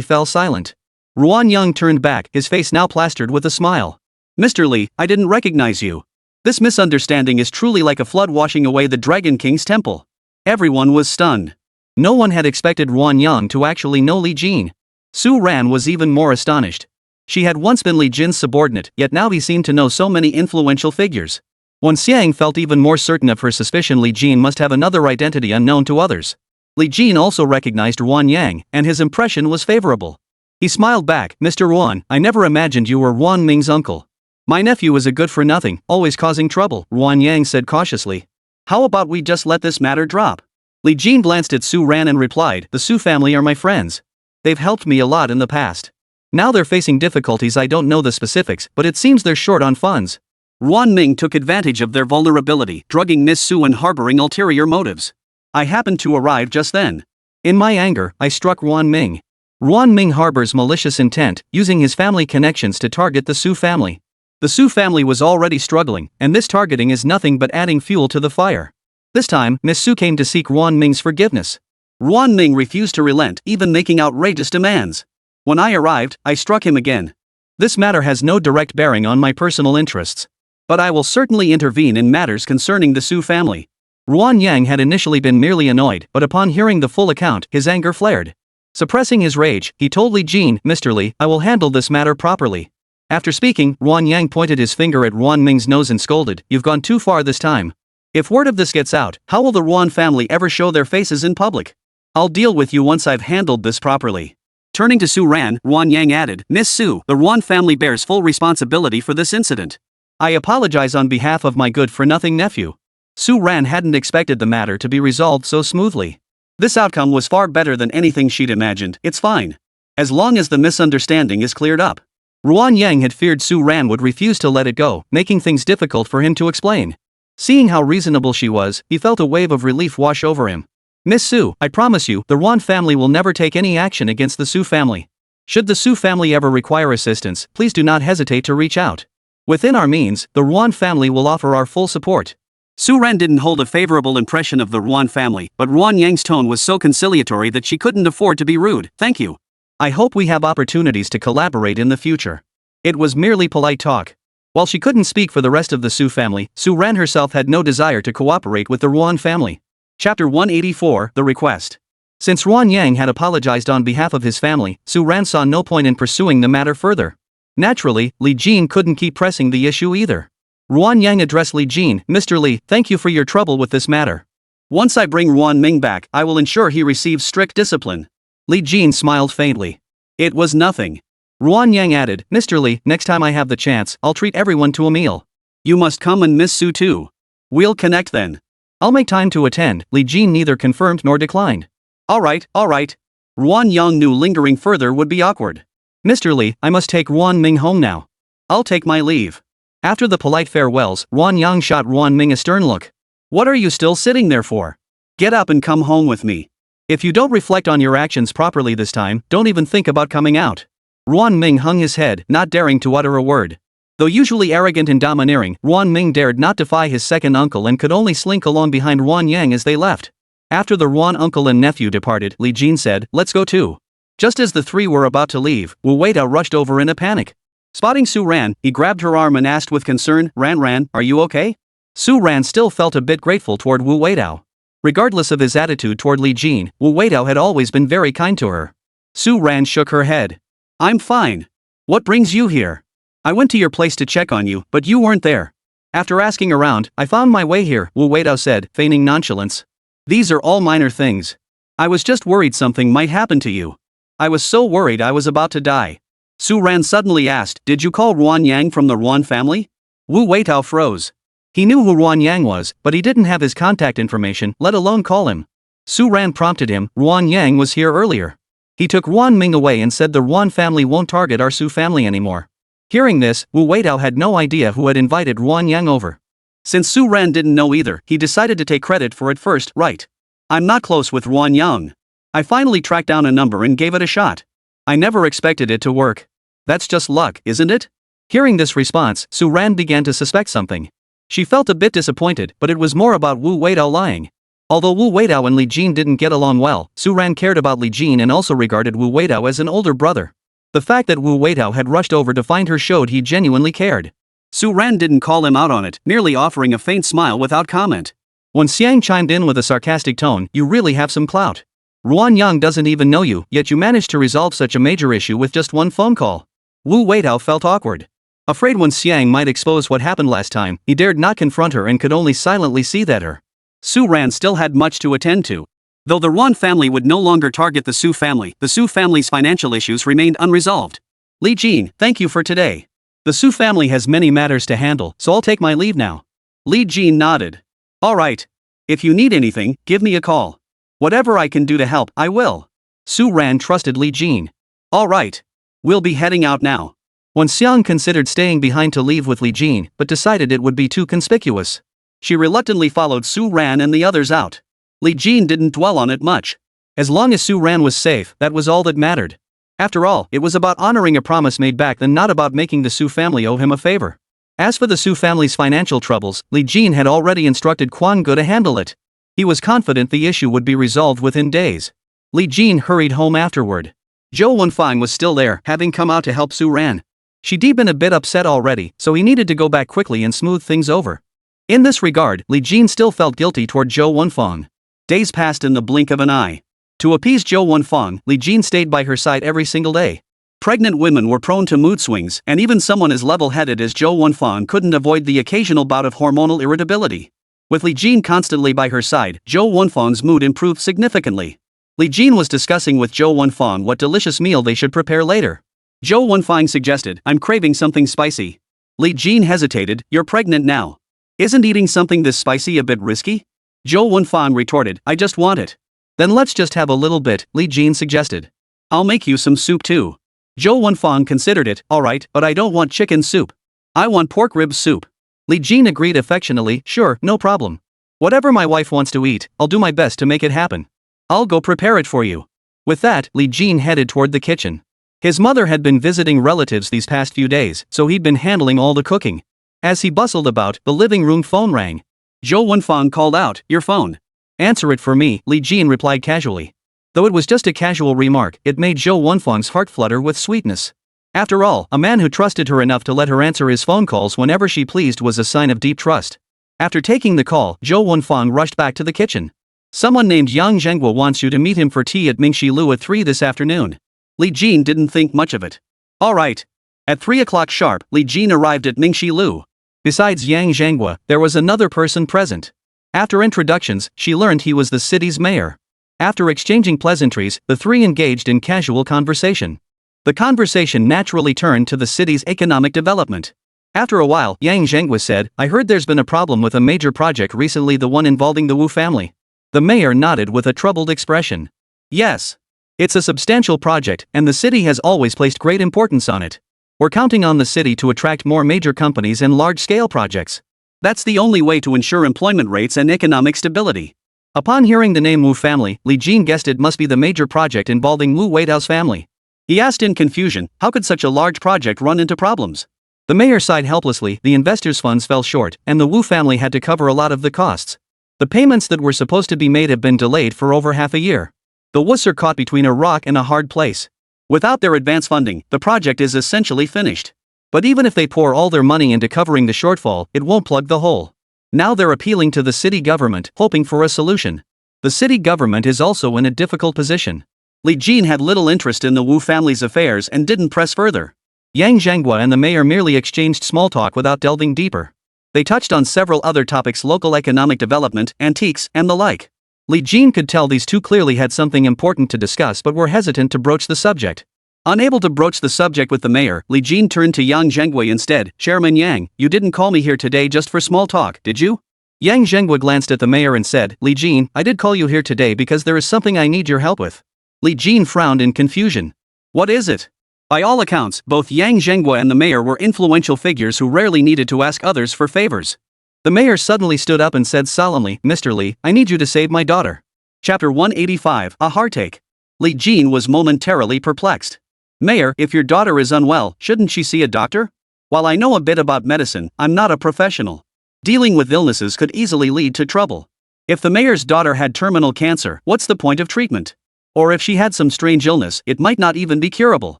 fell silent. Ruan Yang turned back, his face now plastered with a smile. "Mr. Li, I didn't recognize you. This misunderstanding is truly like a flood washing away the Dragon King's temple." Everyone was stunned. No one had expected Ruan Yang to actually know Li Jin. Su Ran was even more astonished. She had once been Li Jin's subordinate, yet now he seemed to know so many influential figures. Wen Xiang felt even more certain of her suspicion Li Jin must have another identity unknown to others. Li Jin also recognized Ruan Yang, and his impression was favorable. He smiled back, "Mr. Ruan, I never imagined you were Ruan Ming's uncle." "My nephew is a good-for-nothing, always causing trouble," Ruan Yang said cautiously. "How about we just let this matter drop?" Li Jin glanced at Su Ran and replied, "The Su family are my friends. They've helped me a lot in the past. Now they're facing difficulties. I don't know the specifics, but it seems they're short on funds." Ruan Ming took advantage of their vulnerability, drugging Miss Su and harboring ulterior motives. I happened to arrive just then. In my anger, I struck Ruan Ming. Ruan Ming harbors malicious intent, using his family connections to target the Su family. The Su family was already struggling, and this targeting is nothing but adding fuel to the fire. This time, Miss Su came to seek Ruan Ming's forgiveness. Ruan Ming refused to relent, even making outrageous demands. When I arrived, I struck him again. This matter has no direct bearing on my personal interests. But I will certainly intervene in matters concerning the Su family. Ruan Yang had initially been merely annoyed, but upon hearing the full account, his anger flared. Suppressing his rage, he told Li Jin, "Mr. Li, I will handle this matter properly." After speaking, Ruan Yang pointed his finger at Ruan Ming's nose and scolded, "You've gone too far this time. If word of this gets out, how will the Ruan family ever show their faces in public? I'll deal with you once I've handled this properly." Turning to Su Ran, Ruan Yang added, "Miss Su, the Ruan family bears full responsibility for this incident. I apologize on behalf of my good-for-nothing nephew." Su Ran hadn't expected the matter to be resolved so smoothly. This outcome was far better than anything she'd imagined. "It's fine. As long as the misunderstanding is cleared up." Ruan Yang had feared Su Ran would refuse to let it go, making things difficult for him to explain. Seeing how reasonable she was, he felt a wave of relief wash over him. "Miss Su, I promise you, the Ruan family will never take any action against the Su family. Should the Su family ever require assistance, please do not hesitate to reach out. Within our means, the Ruan family will offer our full support." Su Ran didn't hold a favorable impression of the Ruan family, but Ruan Yang's tone was so conciliatory that she couldn't afford to be rude. "Thank you. I hope we have opportunities to collaborate in the future." It was merely polite talk. While she couldn't speak for the rest of the Su family, Su Ran herself had no desire to cooperate with the Ruan family. Chapter 184, The Request. Since Ruan Yang had apologized on behalf of his family, Su Ran saw no point in pursuing the matter further. Naturally, Li Jin couldn't keep pressing the issue either. Ruan Yang addressed Li Jin, "Mr. Li, thank you for your trouble with this matter. Once I bring Ruan Ming back, I will ensure he receives strict discipline." Li Jin smiled faintly. "It was nothing." Ruan Yang added, "Mr. Li, next time I have the chance, I'll treat everyone to a meal. You must come and Miss Su too. We'll connect then." "I'll make time to attend," Li Jin neither confirmed nor declined. All right. Ruan Yang knew lingering further would be awkward. "Mr. Li, I must take Ruan Ming home now. I'll take my leave." After the polite farewells, Ruan Yang shot Ruan Ming a stern look. "What are you still sitting there for? Get up and come home with me. If you don't reflect on your actions properly this time, don't even think about coming out." Ruan Ming hung his head, not daring to utter a word. Though usually arrogant and domineering, Ruan Ming dared not defy his second uncle and could only slink along behind Ruan Yang as they left. After the Ruan uncle and nephew departed, Li Jin said, "Let's go too." Just as the three were about to leave, Wu Weidao rushed over in a panic. Spotting Su Ran, he grabbed her arm and asked with concern, Ran, are you okay?" Su Ran still felt a bit grateful toward Wu Weidao. Regardless of his attitude toward Li Jin, Wu Weidao had always been very kind to her. Su Ran shook her head. "I'm fine. What brings you here?" "I went to your place to check on you, but you weren't there. After asking around, I found my way here," Wu Weidao said, feigning nonchalance. "These are all minor things. I was just worried something might happen to you. I was so worried I was about to die." Su Ran suddenly asked, "Did you call Ruan Yang from the Ruan family?" Wu Weitao froze. He knew who Ruan Yang was, but he didn't have his contact information, let alone call him. Su Ran prompted him, "Ruan Yang was here earlier. He took Ruan Ming away and said the Ruan family won't target our Su family anymore." Hearing this, Wu Weidao had no idea who had invited Ruan Yang over. Since Su Ran didn't know either, he decided to take credit for it first. "Right. I'm not close with Ruan Yang. I finally tracked down a number and gave it a shot. I never expected it to work. That's just luck, isn't it?" Hearing this response, Su Ran began to suspect something. She felt a bit disappointed, but it was more about Wu Weidao lying. Although Wu Weidao and Li Jin didn't get along well, Su Ran cared about Li Jin and also regarded Wu Weidao as an older brother. The fact that Wu Weidao had rushed over to find her showed he genuinely cared. Su Ran didn't call him out on it, merely offering a faint smile without comment. When Xiang chimed in with a sarcastic tone, "You really have some clout. Ruan Yang doesn't even know you, yet you managed to resolve such a major issue with just one phone call. Wu Weidao felt awkward. Afraid when Xiang might expose what happened last time, he dared not confront her and could only silently see that her. Su Ran still had much to attend to. Though the Ruan family would no longer target the Su family's financial issues remained unresolved. Li Jin, thank you for today. The Su family has many matters to handle, so I'll take my leave now. Li Jin nodded. Alright. If you need anything, give me a call. Whatever I can do to help, I will. Su Ran trusted Li Jin. Alright. We'll be heading out now. Wen Xiang considered staying behind to leave with Li Jin, but decided it would be too conspicuous. She reluctantly followed Su Ran and the others out. Li Jin didn't dwell on it much. As long as Su Ran was safe, that was all that mattered. After all, it was about honoring a promise made back then, not about making the Su family owe him a favor. As for the Su family's financial troubles, Li Jin had already instructed Quan Ge to handle it. He was confident the issue would be resolved within days. Li Jin hurried home afterward. Zhou Wenfang was still there, having come out to help Su Ran. She'd been a bit upset already, so he needed to go back quickly and smooth things over. In this regard, Li Jin still felt guilty toward Zhou Wenfang. Days passed in the blink of an eye. To appease Zhou Wenfang, Li Jin stayed by her side every single day. Pregnant women were prone to mood swings, and even someone as level-headed as Zhou Wenfang couldn't avoid the occasional bout of hormonal irritability. With Li Jin constantly by her side, Zhou Wenfang's mood improved significantly. Li Jin was discussing with Zhou Wenfang what delicious meal they should prepare later. Zhou Wenfang suggested, I'm craving something spicy. Li Jin hesitated, you're pregnant now. Isn't eating something this spicy a bit risky? Zhou Wenfang retorted, I just want it. Then let's just have a little bit, Li Jin suggested. I'll make you some soup too. Zhou Wenfang considered it, alright, but I don't want chicken soup. I want pork rib soup. Li Jin agreed affectionately, sure, no problem. Whatever my wife wants to eat, I'll do my best to make it happen. I'll go prepare it for you. With that, Li Jin headed toward the kitchen. His mother had been visiting relatives these past few days, so he'd been handling all the cooking. As he bustled about, the living room phone rang. Zhou Wenfang called out, your phone. Answer it for me, Li Jin replied casually. Though it was just a casual remark, it made Zhou Wenfang's heart flutter with sweetness. After all, a man who trusted her enough to let her answer his phone calls whenever she pleased was a sign of deep trust. After taking the call, Zhou Wenfang rushed back to the kitchen. Someone named Yang Zhenghua wants you to meet him for tea at Mingxi Lu at 3 this afternoon. Li Jin didn't think much of it. Alright. At 3 o'clock sharp, Li Jin arrived at Mingxi Lu. Besides Yang Zhenghua, there was another person present. After introductions, she learned he was the city's mayor. After exchanging pleasantries, the three engaged in casual conversation. The conversation naturally turned to the city's economic development. After a while, Yang Zhenghua said, I heard there's been a problem with a major project recently, the one involving the Wu family. The mayor nodded with a troubled expression. Yes. It's a substantial project, and the city has always placed great importance on it. We're counting on the city to attract more major companies and large-scale projects. That's the only way to ensure employment rates and economic stability. Upon hearing the name Wu family, Li Jin guessed it must be the major project involving Wu Weidao's family. He asked in confusion, how could such a large project run into problems? The mayor sighed helplessly, the investors' funds fell short, and the Wu family had to cover a lot of the costs. The payments that were supposed to be made have been delayed for over half a year. The Wus are caught between a rock and a hard place. Without their advance funding, the project is essentially finished. But even if they pour all their money into covering the shortfall, it won't plug the hole. Now they're appealing to the city government, hoping for a solution. The city government is also in a difficult position. Li Jin had little interest in the Wu family's affairs and didn't press further. Yang Zhenghua and the mayor merely exchanged small talk without delving deeper. They touched on several other topics: local economic development, antiques, and the like. Li Jin could tell these two clearly had something important to discuss but were hesitant to broach the subject. Unable to broach the subject with the mayor, Li Jin turned to Yang Zhenghua instead. Chairman Yang, you didn't call me here today just for small talk, did you? Yang Zhenghua glanced at the mayor and said, Li Jin, I did call you here today because there is something I need your help with. Li Jin frowned in confusion. What is it? By all accounts, both Yang Zhenghua and the mayor were influential figures who rarely needed to ask others for favors. The mayor suddenly stood up and said solemnly, Mr. Li, I need you to save my daughter. Chapter 185, A Heartache. Li Jin was momentarily perplexed. Mayor, if your daughter is unwell, shouldn't she see a doctor? While I know a bit about medicine, I'm not a professional. Dealing with illnesses could easily lead to trouble. If the mayor's daughter had terminal cancer, what's the point of treatment? Or if she had some strange illness, it might not even be curable.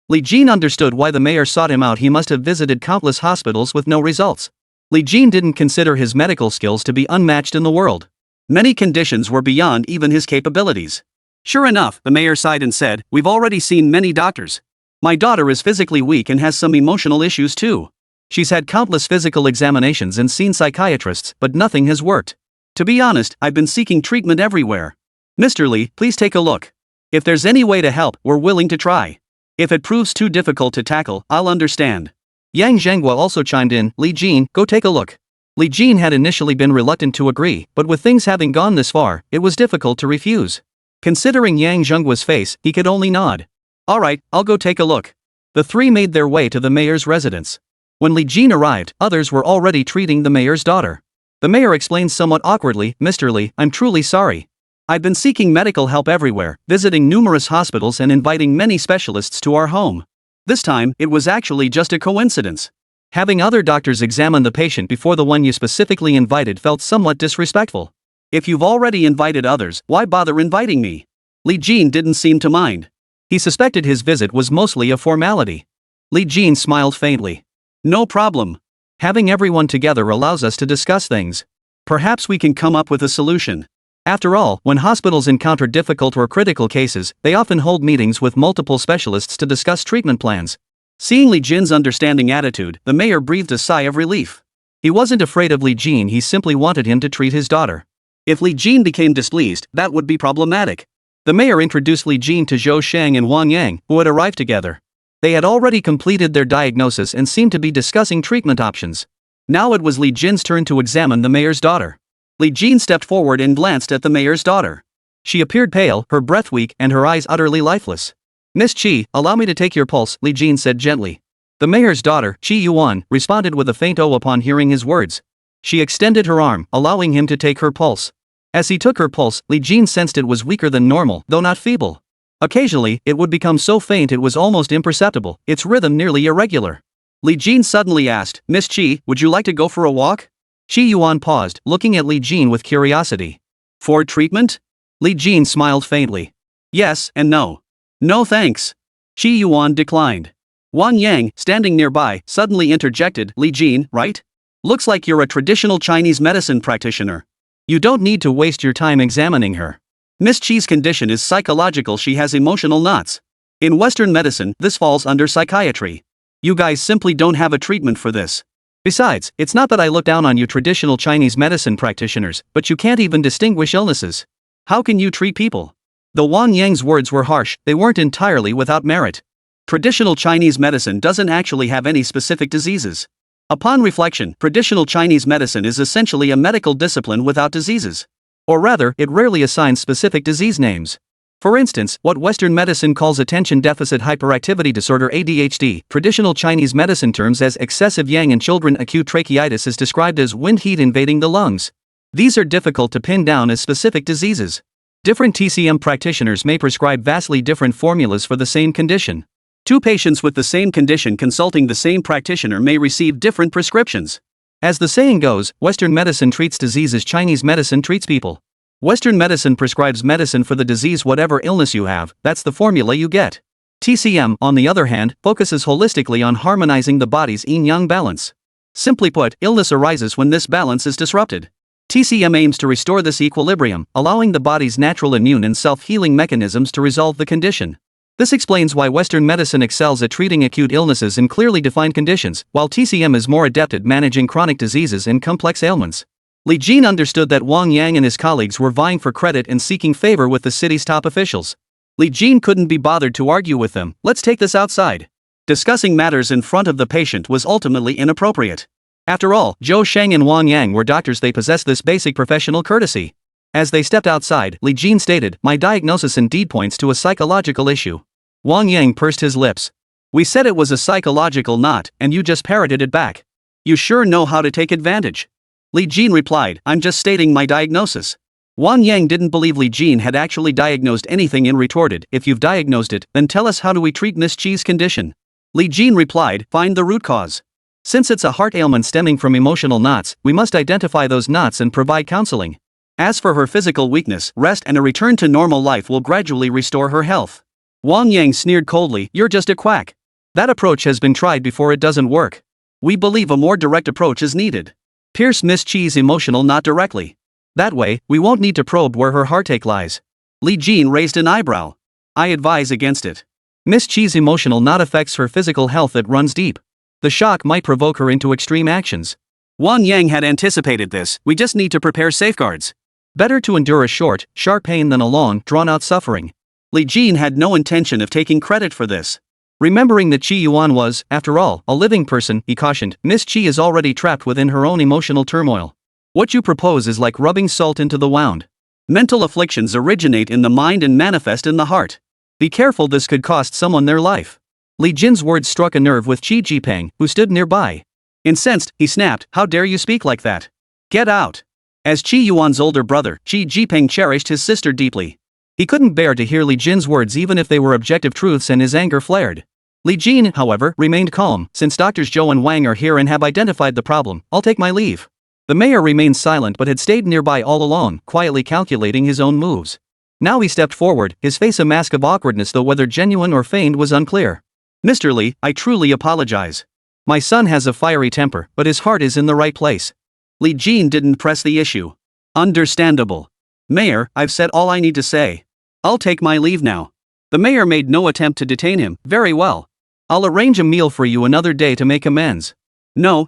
Li Jin understood why the mayor sought him out. He must have visited countless hospitals with no results. Li Jin didn't consider his medical skills to be unmatched in the world. Many conditions were beyond even his capabilities. Sure enough, the mayor sighed and said, "We've already seen many doctors. My daughter is physically weak and has some emotional issues too. She's had countless physical examinations and seen psychiatrists, but nothing has worked. To be honest, I've been seeking treatment everywhere. Mr. Lee, please take a look. If there's any way to help, we're willing to try. If it proves too difficult to tackle, I'll understand." Yang Zhenghua also chimed in, "Li Jin, go take a look." Li Jin had initially been reluctant to agree, but with things having gone this far, it was difficult to refuse. Considering Yang Zhenghua's face, he could only nod. "Alright, I'll go take a look." The three made their way to the mayor's residence. When Li Jin arrived, others were already treating the mayor's daughter. The mayor explained somewhat awkwardly, "Mr. Li, I'm truly sorry. I've been seeking medical help everywhere, visiting numerous hospitals and inviting many specialists to our home. This time, it was actually just a coincidence. Having other doctors examine the patient before the one you specifically invited felt somewhat disrespectful. If you've already invited others, why bother inviting me?" Li Jin didn't seem to mind. He suspected his visit was mostly a formality. Li Jin smiled faintly. "No problem. Having everyone together allows us to discuss things. Perhaps we can come up with a solution. After all, when hospitals encounter difficult or critical cases, they often hold meetings with multiple specialists to discuss treatment plans." Seeing Li Jin's understanding attitude, the mayor breathed a sigh of relief. He wasn't afraid of Li Jin, he simply wanted him to treat his daughter. If Li Jin became displeased, that would be problematic. The mayor introduced Li Jin to Zhou Shang and Wang Yang, who had arrived together. They had already completed their diagnosis and seemed to be discussing treatment options. Now it was Li Jin's turn to examine the mayor's daughter. Li Jin stepped forward and glanced at the mayor's daughter. She appeared pale, her breath weak, and her eyes utterly lifeless. "Miss Qi, allow me to take your pulse," Li Jin said gently. The mayor's daughter, Qi Yuan, responded with a faint "oh" upon hearing his words. She extended her arm, allowing him to take her pulse. As he took her pulse, Li Jin sensed it was weaker than normal, though not feeble. Occasionally, it would become so faint it was almost imperceptible, its rhythm nearly irregular. Li Jin suddenly asked, "Miss Qi, would you like to go for a walk?" Qi Yuan paused, looking at Li Jin with curiosity. "For treatment?" Li Jin smiled faintly. "Yes and no. No thanks." Qi Yuan declined. Wang Yang, standing nearby, suddenly interjected, "Li Jin, right? Looks like you're a traditional Chinese medicine practitioner. You don't need to waste your time examining her. Miss Qi's condition is psychological, she has emotional knots. In Western medicine, this falls under psychiatry. You guys simply don't have a treatment for this. Besides, it's not that I look down on you traditional Chinese medicine practitioners, but you can't even distinguish illnesses. How can you treat people?" Though Wang Yang's words were harsh, they weren't entirely without merit. Traditional Chinese medicine doesn't actually have any specific diseases. Upon reflection, traditional Chinese medicine is essentially a medical discipline without diseases. Or rather, it rarely assigns specific disease names. For instance, what Western medicine calls attention deficit hyperactivity disorder (ADHD), traditional Chinese medicine terms as excessive yang in children acute tracheitis is described as wind heat invading the lungs. These are difficult to pin down as specific diseases. Different TCM practitioners may prescribe vastly different formulas for the same condition. Two patients with the same condition consulting the same practitioner may receive different prescriptions. As the saying goes, Western medicine treats disease as Chinese medicine treats people. Western medicine prescribes medicine for the disease whatever illness you have, that's the formula you get. TCM, on the other hand, focuses holistically on harmonizing the body's yin-yang balance. Simply put, illness arises when this balance is disrupted. TCM aims to restore this equilibrium, allowing the body's natural immune and self-healing mechanisms to resolve the condition. This explains why Western medicine excels at treating acute illnesses in clearly defined conditions, while TCM is more adept at managing chronic diseases and complex ailments. Li Jin understood that Wang Yang and his colleagues were vying for credit and seeking favor with the city's top officials. Li Jin couldn't be bothered to argue with them. "Let's take this outside." Discussing matters in front of the patient was ultimately inappropriate. After all, Zhou Shang and Wang Yang were doctors, they possessed this basic professional courtesy. As they stepped outside, Li Jin stated, "My diagnosis indeed points to a psychological issue." Wang Yang pursed his lips. "We said it was a psychological knot, and you just parroted it back. You sure know how to take advantage." Li Jin replied, "I'm just stating my diagnosis." Wang Yang didn't believe Li Jin had actually diagnosed anything and retorted, "If you've diagnosed it, then tell us how do we treat Miss Qi's condition." Li Jin replied, "Find the root cause. Since it's a heart ailment stemming from emotional knots, we must identify those knots and provide counseling. As for her physical weakness, rest and a return to normal life will gradually restore her health." Wang Yang sneered coldly, "You're just a quack. That approach has been tried before, it doesn't work. We believe a more direct approach is needed. Pierce Miss Qi's emotional knot directly. That way, we won't need to probe where her heartache lies." Li Jin raised an eyebrow. I advise against it. Miss Chi's emotional knot affects her physical health that runs deep. The shock might provoke her into extreme actions. Wang Yang had anticipated this, we just need to prepare safeguards. Better to endure a short, sharp pain than a long, drawn-out suffering. Li Jin had no intention of taking credit for this. Remembering that Chi Yuan was, after all, a living person, he cautioned, Miss Chi is already trapped within her own emotional turmoil. What you propose is like rubbing salt into the wound. Mental afflictions originate in the mind and manifest in the heart. Be careful, this could cost someone their life. Li Jin's words struck a nerve with Qi Jipeng, who stood nearby. Incensed, he snapped, how dare you speak like that? Get out. As Qi Yuan's older brother, Qi Jipeng cherished his sister deeply. He couldn't bear to hear Li Jin's words even if they were objective truths, and his anger flared. Li Jin, however, remained calm. Since Doctors Zhou and Wang are here and have identified the problem, I'll take my leave. The mayor remained silent but had stayed nearby all along, quietly calculating his own moves. Now he stepped forward, his face a mask of awkwardness, though whether genuine or feigned was unclear. Mr. Li, I truly apologize. My son has a fiery temper, but his heart is in the right place. Li Jin didn't press the issue. Understandable. Mayor, I've said all I need to say. I'll take my leave now. The mayor made no attempt to detain him. Very well. I'll arrange a meal for you another day to make amends. No.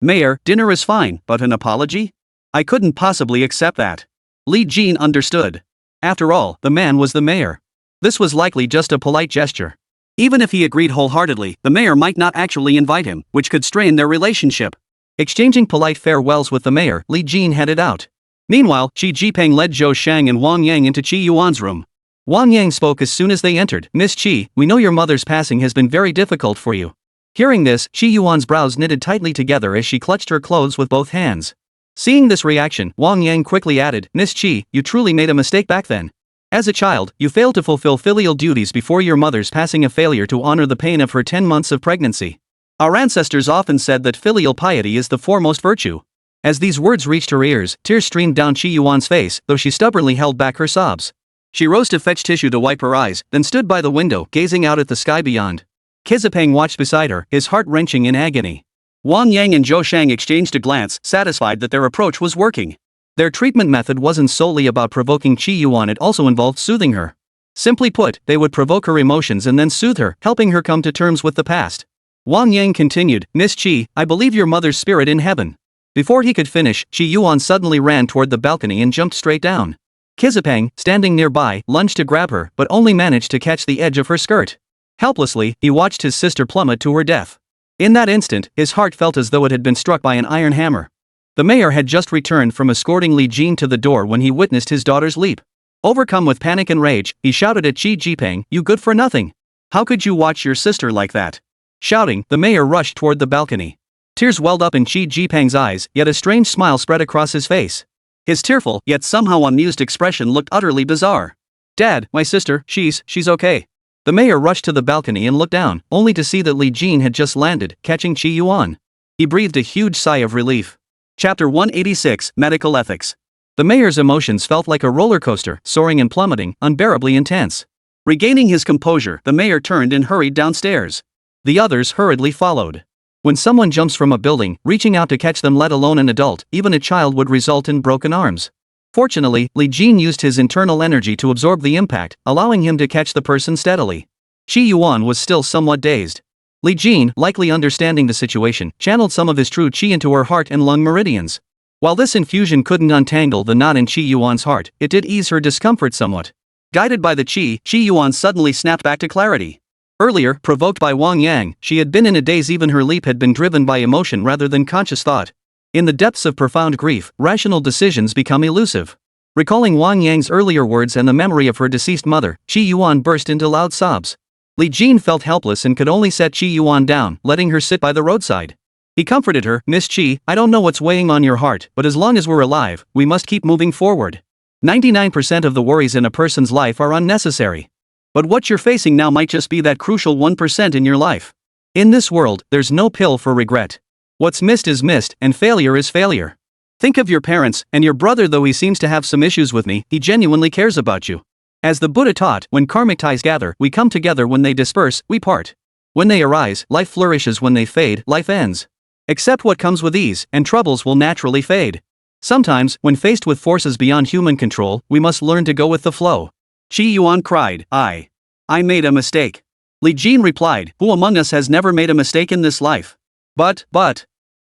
Mayor, dinner is fine, but an apology? I couldn't possibly accept that. Li Jin understood. After all, the man was the mayor. This was likely just a polite gesture. Even if he agreed wholeheartedly, the mayor might not actually invite him, which could strain their relationship. Exchanging polite farewells with the mayor, Li Jin headed out. Meanwhile, Qi Jipeng led Zhou Shang and Wang Yang into Qi Yuan's room. Wang Yang spoke as soon as they entered. Miss Qi, we know your mother's passing has been very difficult for you. Hearing this, Qi Yuan's brows knitted tightly together as she clutched her clothes with both hands. Seeing this reaction, Wang Yang quickly added, Miss Qi, you truly made a mistake back then. As a child, you failed to fulfill filial duties before your mother's passing, a failure to honor the pain of her 10 months of pregnancy. Our ancestors often said that filial piety is the foremost virtue. As these words reached her ears, tears streamed down Qi Yuan's face, though she stubbornly held back her sobs. She rose to fetch tissue to wipe her eyes, then stood by the window, gazing out at the sky beyond. Kizipeng watched beside her, his heart wrenching in agony. Wang Yang and Zhou Shang exchanged a glance, satisfied that their approach was working. Their treatment method wasn't solely about provoking Qi Yuan, it also involved soothing her. Simply put, they would provoke her emotions and then soothe her, helping her come to terms with the past. Wang Yang continued, Miss Qi, I believe your mother's spirit in heaven. Before he could finish, Qi Yuan suddenly ran toward the balcony and jumped straight down. Kizipeng, standing nearby, lunged to grab her, but only managed to catch the edge of her skirt. Helplessly, he watched his sister plummet to her death. In that instant, his heart felt as though it had been struck by an iron hammer. The mayor had just returned from escorting Li Jin to the door when he witnessed his daughter's leap. Overcome with panic and rage, he shouted at Qi Jipeng, you good for nothing. How could you watch your sister like that? Shouting, the mayor rushed toward the balcony. Tears welled up in Qi Jipeng's eyes, yet a strange smile spread across his face. His tearful, yet somehow amused expression looked utterly bizarre. Dad, my sister, she's okay. The mayor rushed to the balcony and looked down, only to see that Li Jin had just landed, catching Qi Yuan. He breathed a huge sigh of relief. Chapter 186, Medical Ethics. The mayor's emotions felt like a roller coaster, soaring and plummeting, unbearably intense. Regaining his composure, the mayor turned and hurried downstairs. The others hurriedly followed. When someone jumps from a building, reaching out to catch them, let alone an adult, even a child, would result in broken arms. Fortunately, Li Jin used his internal energy to absorb the impact, allowing him to catch the person steadily. Qi Yuan was still somewhat dazed. Li Jin, likely understanding the situation, channeled some of his true qi into her heart and lung meridians. While this infusion couldn't untangle the knot in Qi Yuan's heart, it did ease her discomfort somewhat. Guided by the Qi Yuan suddenly snapped back to clarity. Earlier, provoked by Wang Yang, she had been in a daze. Even her leap had been driven by emotion rather than conscious thought. In the depths of profound grief, rational decisions become elusive. Recalling Wang Yang's earlier words and the memory of her deceased mother, Qi Yuan burst into loud sobs. Li Jin felt helpless and could only set Qi Yuan down, letting her sit by the roadside. He comforted her, Miss Qi, I don't know what's weighing on your heart, but as long as we're alive, we must keep moving forward. 99% of the worries in a person's life are unnecessary. But what you're facing now might just be that crucial 1% in your life. In this world, there's no pill for regret. What's missed is missed, and failure is failure. Think of your parents, and your brother. Though he seems to have some issues with me, he genuinely cares about you. As the Buddha taught, when karmic ties gather, we come together. When they disperse, we part. When they arise, life flourishes. When they fade, life ends. Accept what comes with ease, and troubles will naturally fade. Sometimes, when faced with forces beyond human control, we must learn to go with the flow. Qi Yuan cried, I made a mistake. Li Jin replied, who among us has never made a mistake in this life? But,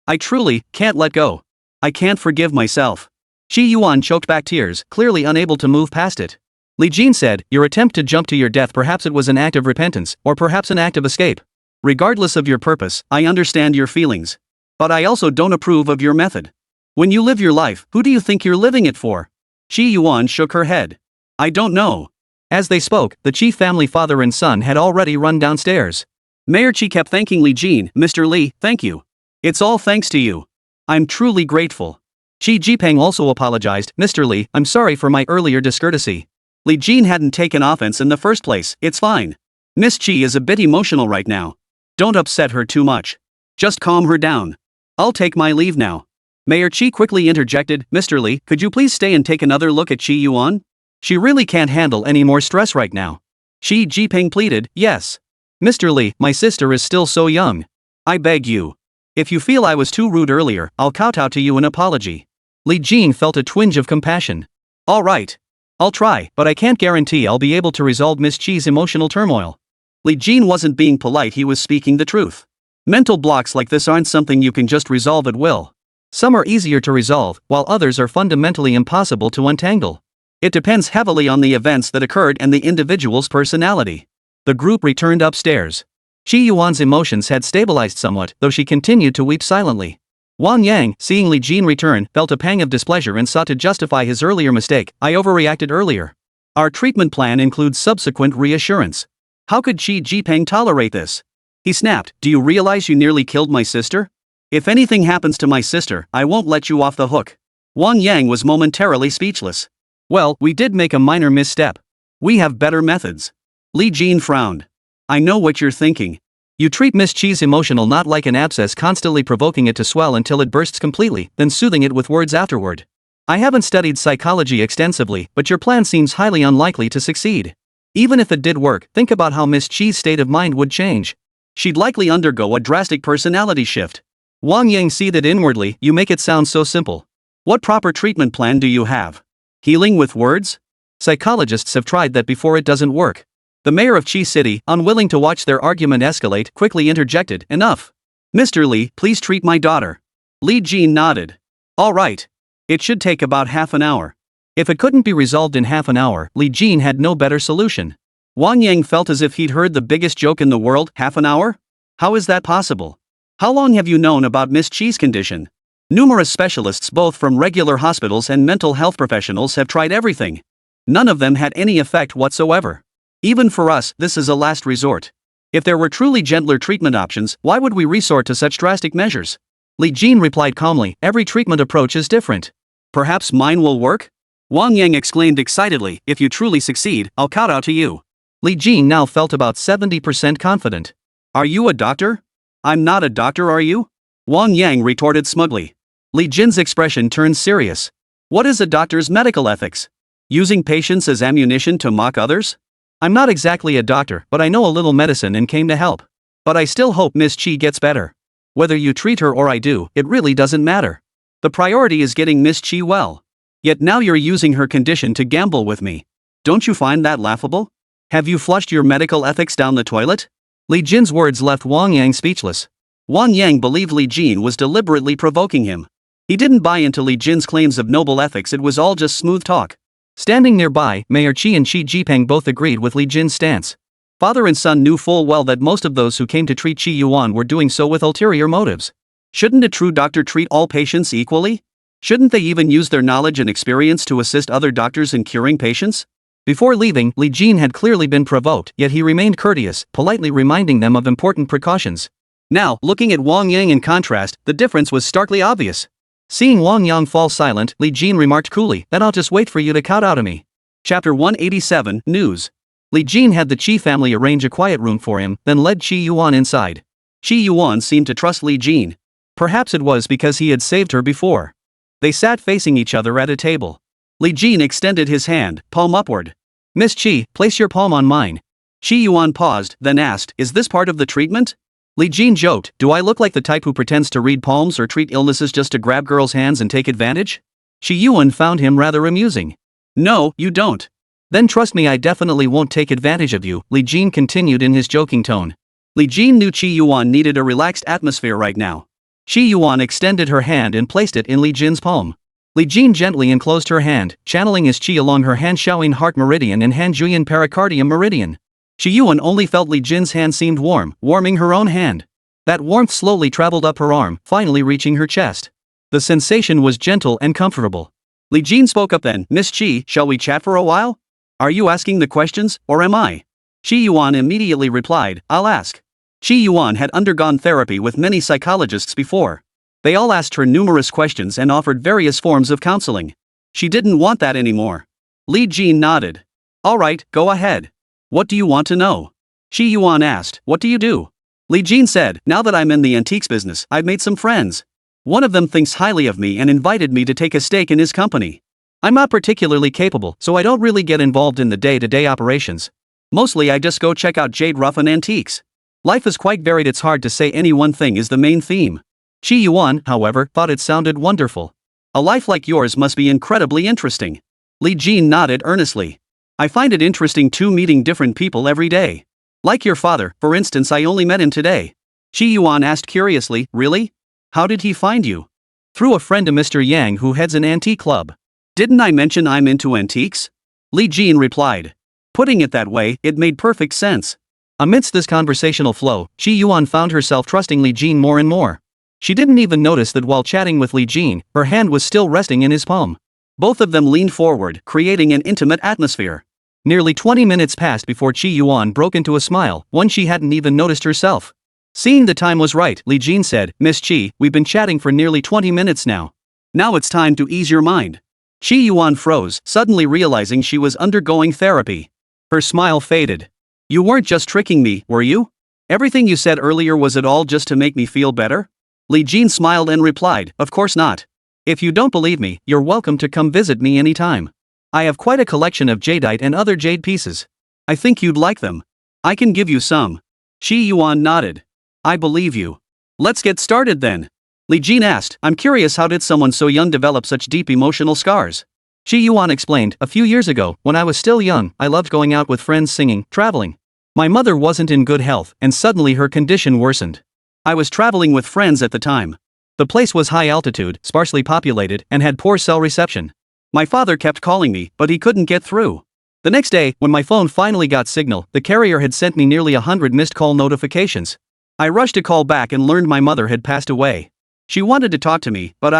I truly can't let go. I can't forgive myself. Qi Yuan choked back tears, clearly unable to move past it. Li Jin said, your attempt to jump to your death, perhaps it was an act of repentance, or perhaps an act of escape. Regardless of your purpose, I understand your feelings. But I also don't approve of your method. When you live your life, who do you think you're living it for? Qi Yuan shook her head. I don't know. As they spoke, the Qi family father and son had already run downstairs. Mayor Qi kept thanking Li Jin, Mr. Li, thank you. It's all thanks to you. I'm truly grateful. Qi Jipeng also apologized, Mr. Li, I'm sorry for my earlier discourtesy. Li Jin hadn't taken offense in the first place, it's fine. Miss Qi is a bit emotional right now. Don't upset her too much. Just calm her down. I'll take my leave now. Mayor Qi quickly interjected, Mr. Li, could you please stay and take another look at Qi Yuan? She really can't handle any more stress right now. Qi Jipeng pleaded, yes. Mr. Li, my sister is still so young. I beg you. If you feel I was too rude earlier, I'll kowtow to you an apology. Li Jin felt a twinge of compassion. All right. I'll try, but I can't guarantee I'll be able to resolve Miss Qi's emotional turmoil. Li Jin wasn't being polite, he was speaking the truth. Mental blocks like this aren't something you can just resolve at will. Some are easier to resolve, while others are fundamentally impossible to untangle. It depends heavily on the events that occurred and the individual's personality. The group returned upstairs. Qi Yuan's emotions had stabilized somewhat, though she continued to weep silently. Wang Yang, seeing Li Jin return, felt a pang of displeasure and sought to justify his earlier mistake. I overreacted earlier. Our treatment plan includes subsequent reassurance. How could Qi Jipeng tolerate this? He snapped, do you realize you nearly killed my sister? If anything happens to my sister, I won't let you off the hook. Wang Yang was momentarily speechless. Well, we did make a minor misstep. We have better methods. Li Jin frowned. I know what you're thinking. You treat Miss Qi's emotional knot like an abscess, constantly provoking it to swell until it bursts completely, then soothing it with words afterward. I haven't studied psychology extensively, but your plan seems highly unlikely to succeed. Even if it did work, think about how Miss Qi's state of mind would change. She'd likely undergo a drastic personality shift. Wang Yang seethed inwardly, you make it sound so simple. What proper treatment plan do you have? Healing with words? Psychologists have tried that before, it doesn't work. The mayor of Qi City, unwilling to watch their argument escalate, quickly interjected, enough. Mr. Li, please treat my daughter. Li Jin nodded. All right. It should take about half an hour. If it couldn't be resolved in half an hour, Li Jin had no better solution. Wang Yang felt as if he'd heard the biggest joke in the world. Half an hour? How is that possible? How long have you known about Miss Qi's condition? Numerous specialists, both from regular hospitals and mental health professionals, have tried everything. None of them had any effect whatsoever. Even for us, this is a last resort. If there were truly gentler treatment options, why would we resort to such drastic measures? Li Jin replied calmly, every treatment approach is different. Perhaps mine will work? Wang Yang exclaimed excitedly, if you truly succeed, I'll kowtow to you. Li Jin now felt about 70% confident. Are you a doctor? I'm not a doctor, are you? Wang Yang retorted smugly. Li Jin's expression turned serious. What is a doctor's medical ethics? Using patients as ammunition to mock others? I'm not exactly a doctor, but I know a little medicine and came to help. But I still hope Miss Qi gets better. Whether you treat her or I do, it really doesn't matter. The priority is getting Miss Qi well. Yet now you're using her condition to gamble with me. Don't you find that laughable? Have you flushed your medical ethics down the toilet? Li Jin's words left Wang Yang speechless. Wang Yang believed Li Jin was deliberately provoking him. He didn't buy into Li Jin's claims of noble ethics, it was all just smooth talk. Standing nearby, Mayor Qi and Qi Jipeng both agreed with Li Jin's stance. Father and son knew full well that most of those who came to treat Qi Yuan were doing so with ulterior motives. Shouldn't a true doctor treat all patients equally? Shouldn't they even use their knowledge and experience to assist other doctors in curing patients? Before leaving, Li Jin had clearly been provoked, yet he remained courteous, politely reminding them of important precautions. Now, looking at Wang Yang in contrast, the difference was starkly obvious. Seeing Wang Yang fall silent, Li Jin remarked coolly, then I'll just wait for you to kowtow to me. Chapter 187, News. Li Jin had the Qi family arrange a quiet room for him, then led Qi Yuan inside. Qi Yuan seemed to trust Li Jin. Perhaps it was because he had saved her before. They sat facing each other at a table. Li Jin extended his hand, palm upward. Miss Qi, place your palm on mine. Qi Yuan paused, then asked, is this part of the treatment? Li Jin joked, do I look like the type who pretends to read palms or treat illnesses just to grab girls' hands and take advantage? Shi Yuan found him rather amusing. No, you don't. Then trust me, I definitely won't take advantage of you, Li Jin continued in his joking tone. Li Jin knew Qi Yuan needed a relaxed atmosphere right now. Qi Yuan extended her hand and placed it in Li Jin's palm. Li Jin gently enclosed her hand, channeling his qi along her Han-Shaoyin heart meridian and Han-Juyin pericardium meridian. Qi Yuan only felt Li Jin's hand seemed warm, warming her own hand. That warmth slowly traveled up her arm, finally reaching her chest. The sensation was gentle and comfortable. Li Jin spoke up then, Miss Qi, shall we chat for a while? Are you asking the questions, or am I? Qi Yuan immediately replied, I'll ask. Qi Yuan had undergone therapy with many psychologists before. They all asked her numerous questions and offered various forms of counseling. She didn't want that anymore. Li Jin nodded. All right, go ahead. What do you want to know? Qi Yuan asked, what do you do? Li Jin said, now that I'm in the antiques business, I've made some friends. One of them thinks highly of me and invited me to take a stake in his company. I'm not particularly capable, so I don't really get involved in the day-to-day operations. Mostly I just go check out jade rough and antiques. Life is quite varied, it's hard to say any one thing is the main theme. Qi Yuan, however, thought it sounded wonderful. A life like yours must be incredibly interesting. Li Jin nodded earnestly. I find it interesting too, meeting different people every day. Like your father, for instance, I only met him today. Qi Yuan asked curiously, really? How did he find you? Through a friend, a Mr. Yang who heads an antique club. Didn't I mention I'm into antiques? Li Jin replied. Putting it that way, it made perfect sense. Amidst this conversational flow, Qi Yuan found herself trusting Li Jin more and more. She didn't even notice that while chatting with Li Jin, her hand was still resting in his palm. Both of them leaned forward, creating an intimate atmosphere. Nearly 20 minutes passed before Qi Yuan broke into a smile, one she hadn't even noticed herself. Seeing the time was right, Li Jin said, Miss Qi, we've been chatting for nearly 20 minutes now. Now it's time to ease your mind. Qi Yuan froze, suddenly realizing she was undergoing therapy. Her smile faded. You weren't just tricking me, were you? Everything you said earlier, was it all just to make me feel better? Li Jin smiled and replied, of course not. If you don't believe me, you're welcome to come visit me anytime. I have quite a collection of jadeite and other jade pieces. I think you'd like them. I can give you some. Qi Yuan nodded. I believe you. Let's get started then. Li Jin asked, I'm curious, how did someone so young develop such deep emotional scars? Qi Yuan explained, a few years ago, when I was still young, I loved going out with friends, singing, traveling. My mother wasn't in good health, and suddenly her condition worsened. I was traveling with friends at the time. The place was high altitude, sparsely populated, and had poor cell reception. My father kept calling me, but he couldn't get through. The next day, when my phone finally got signal, the carrier had sent me nearly 100 missed call notifications. I rushed to call back and learned my mother had passed away. She wanted to talk to me, but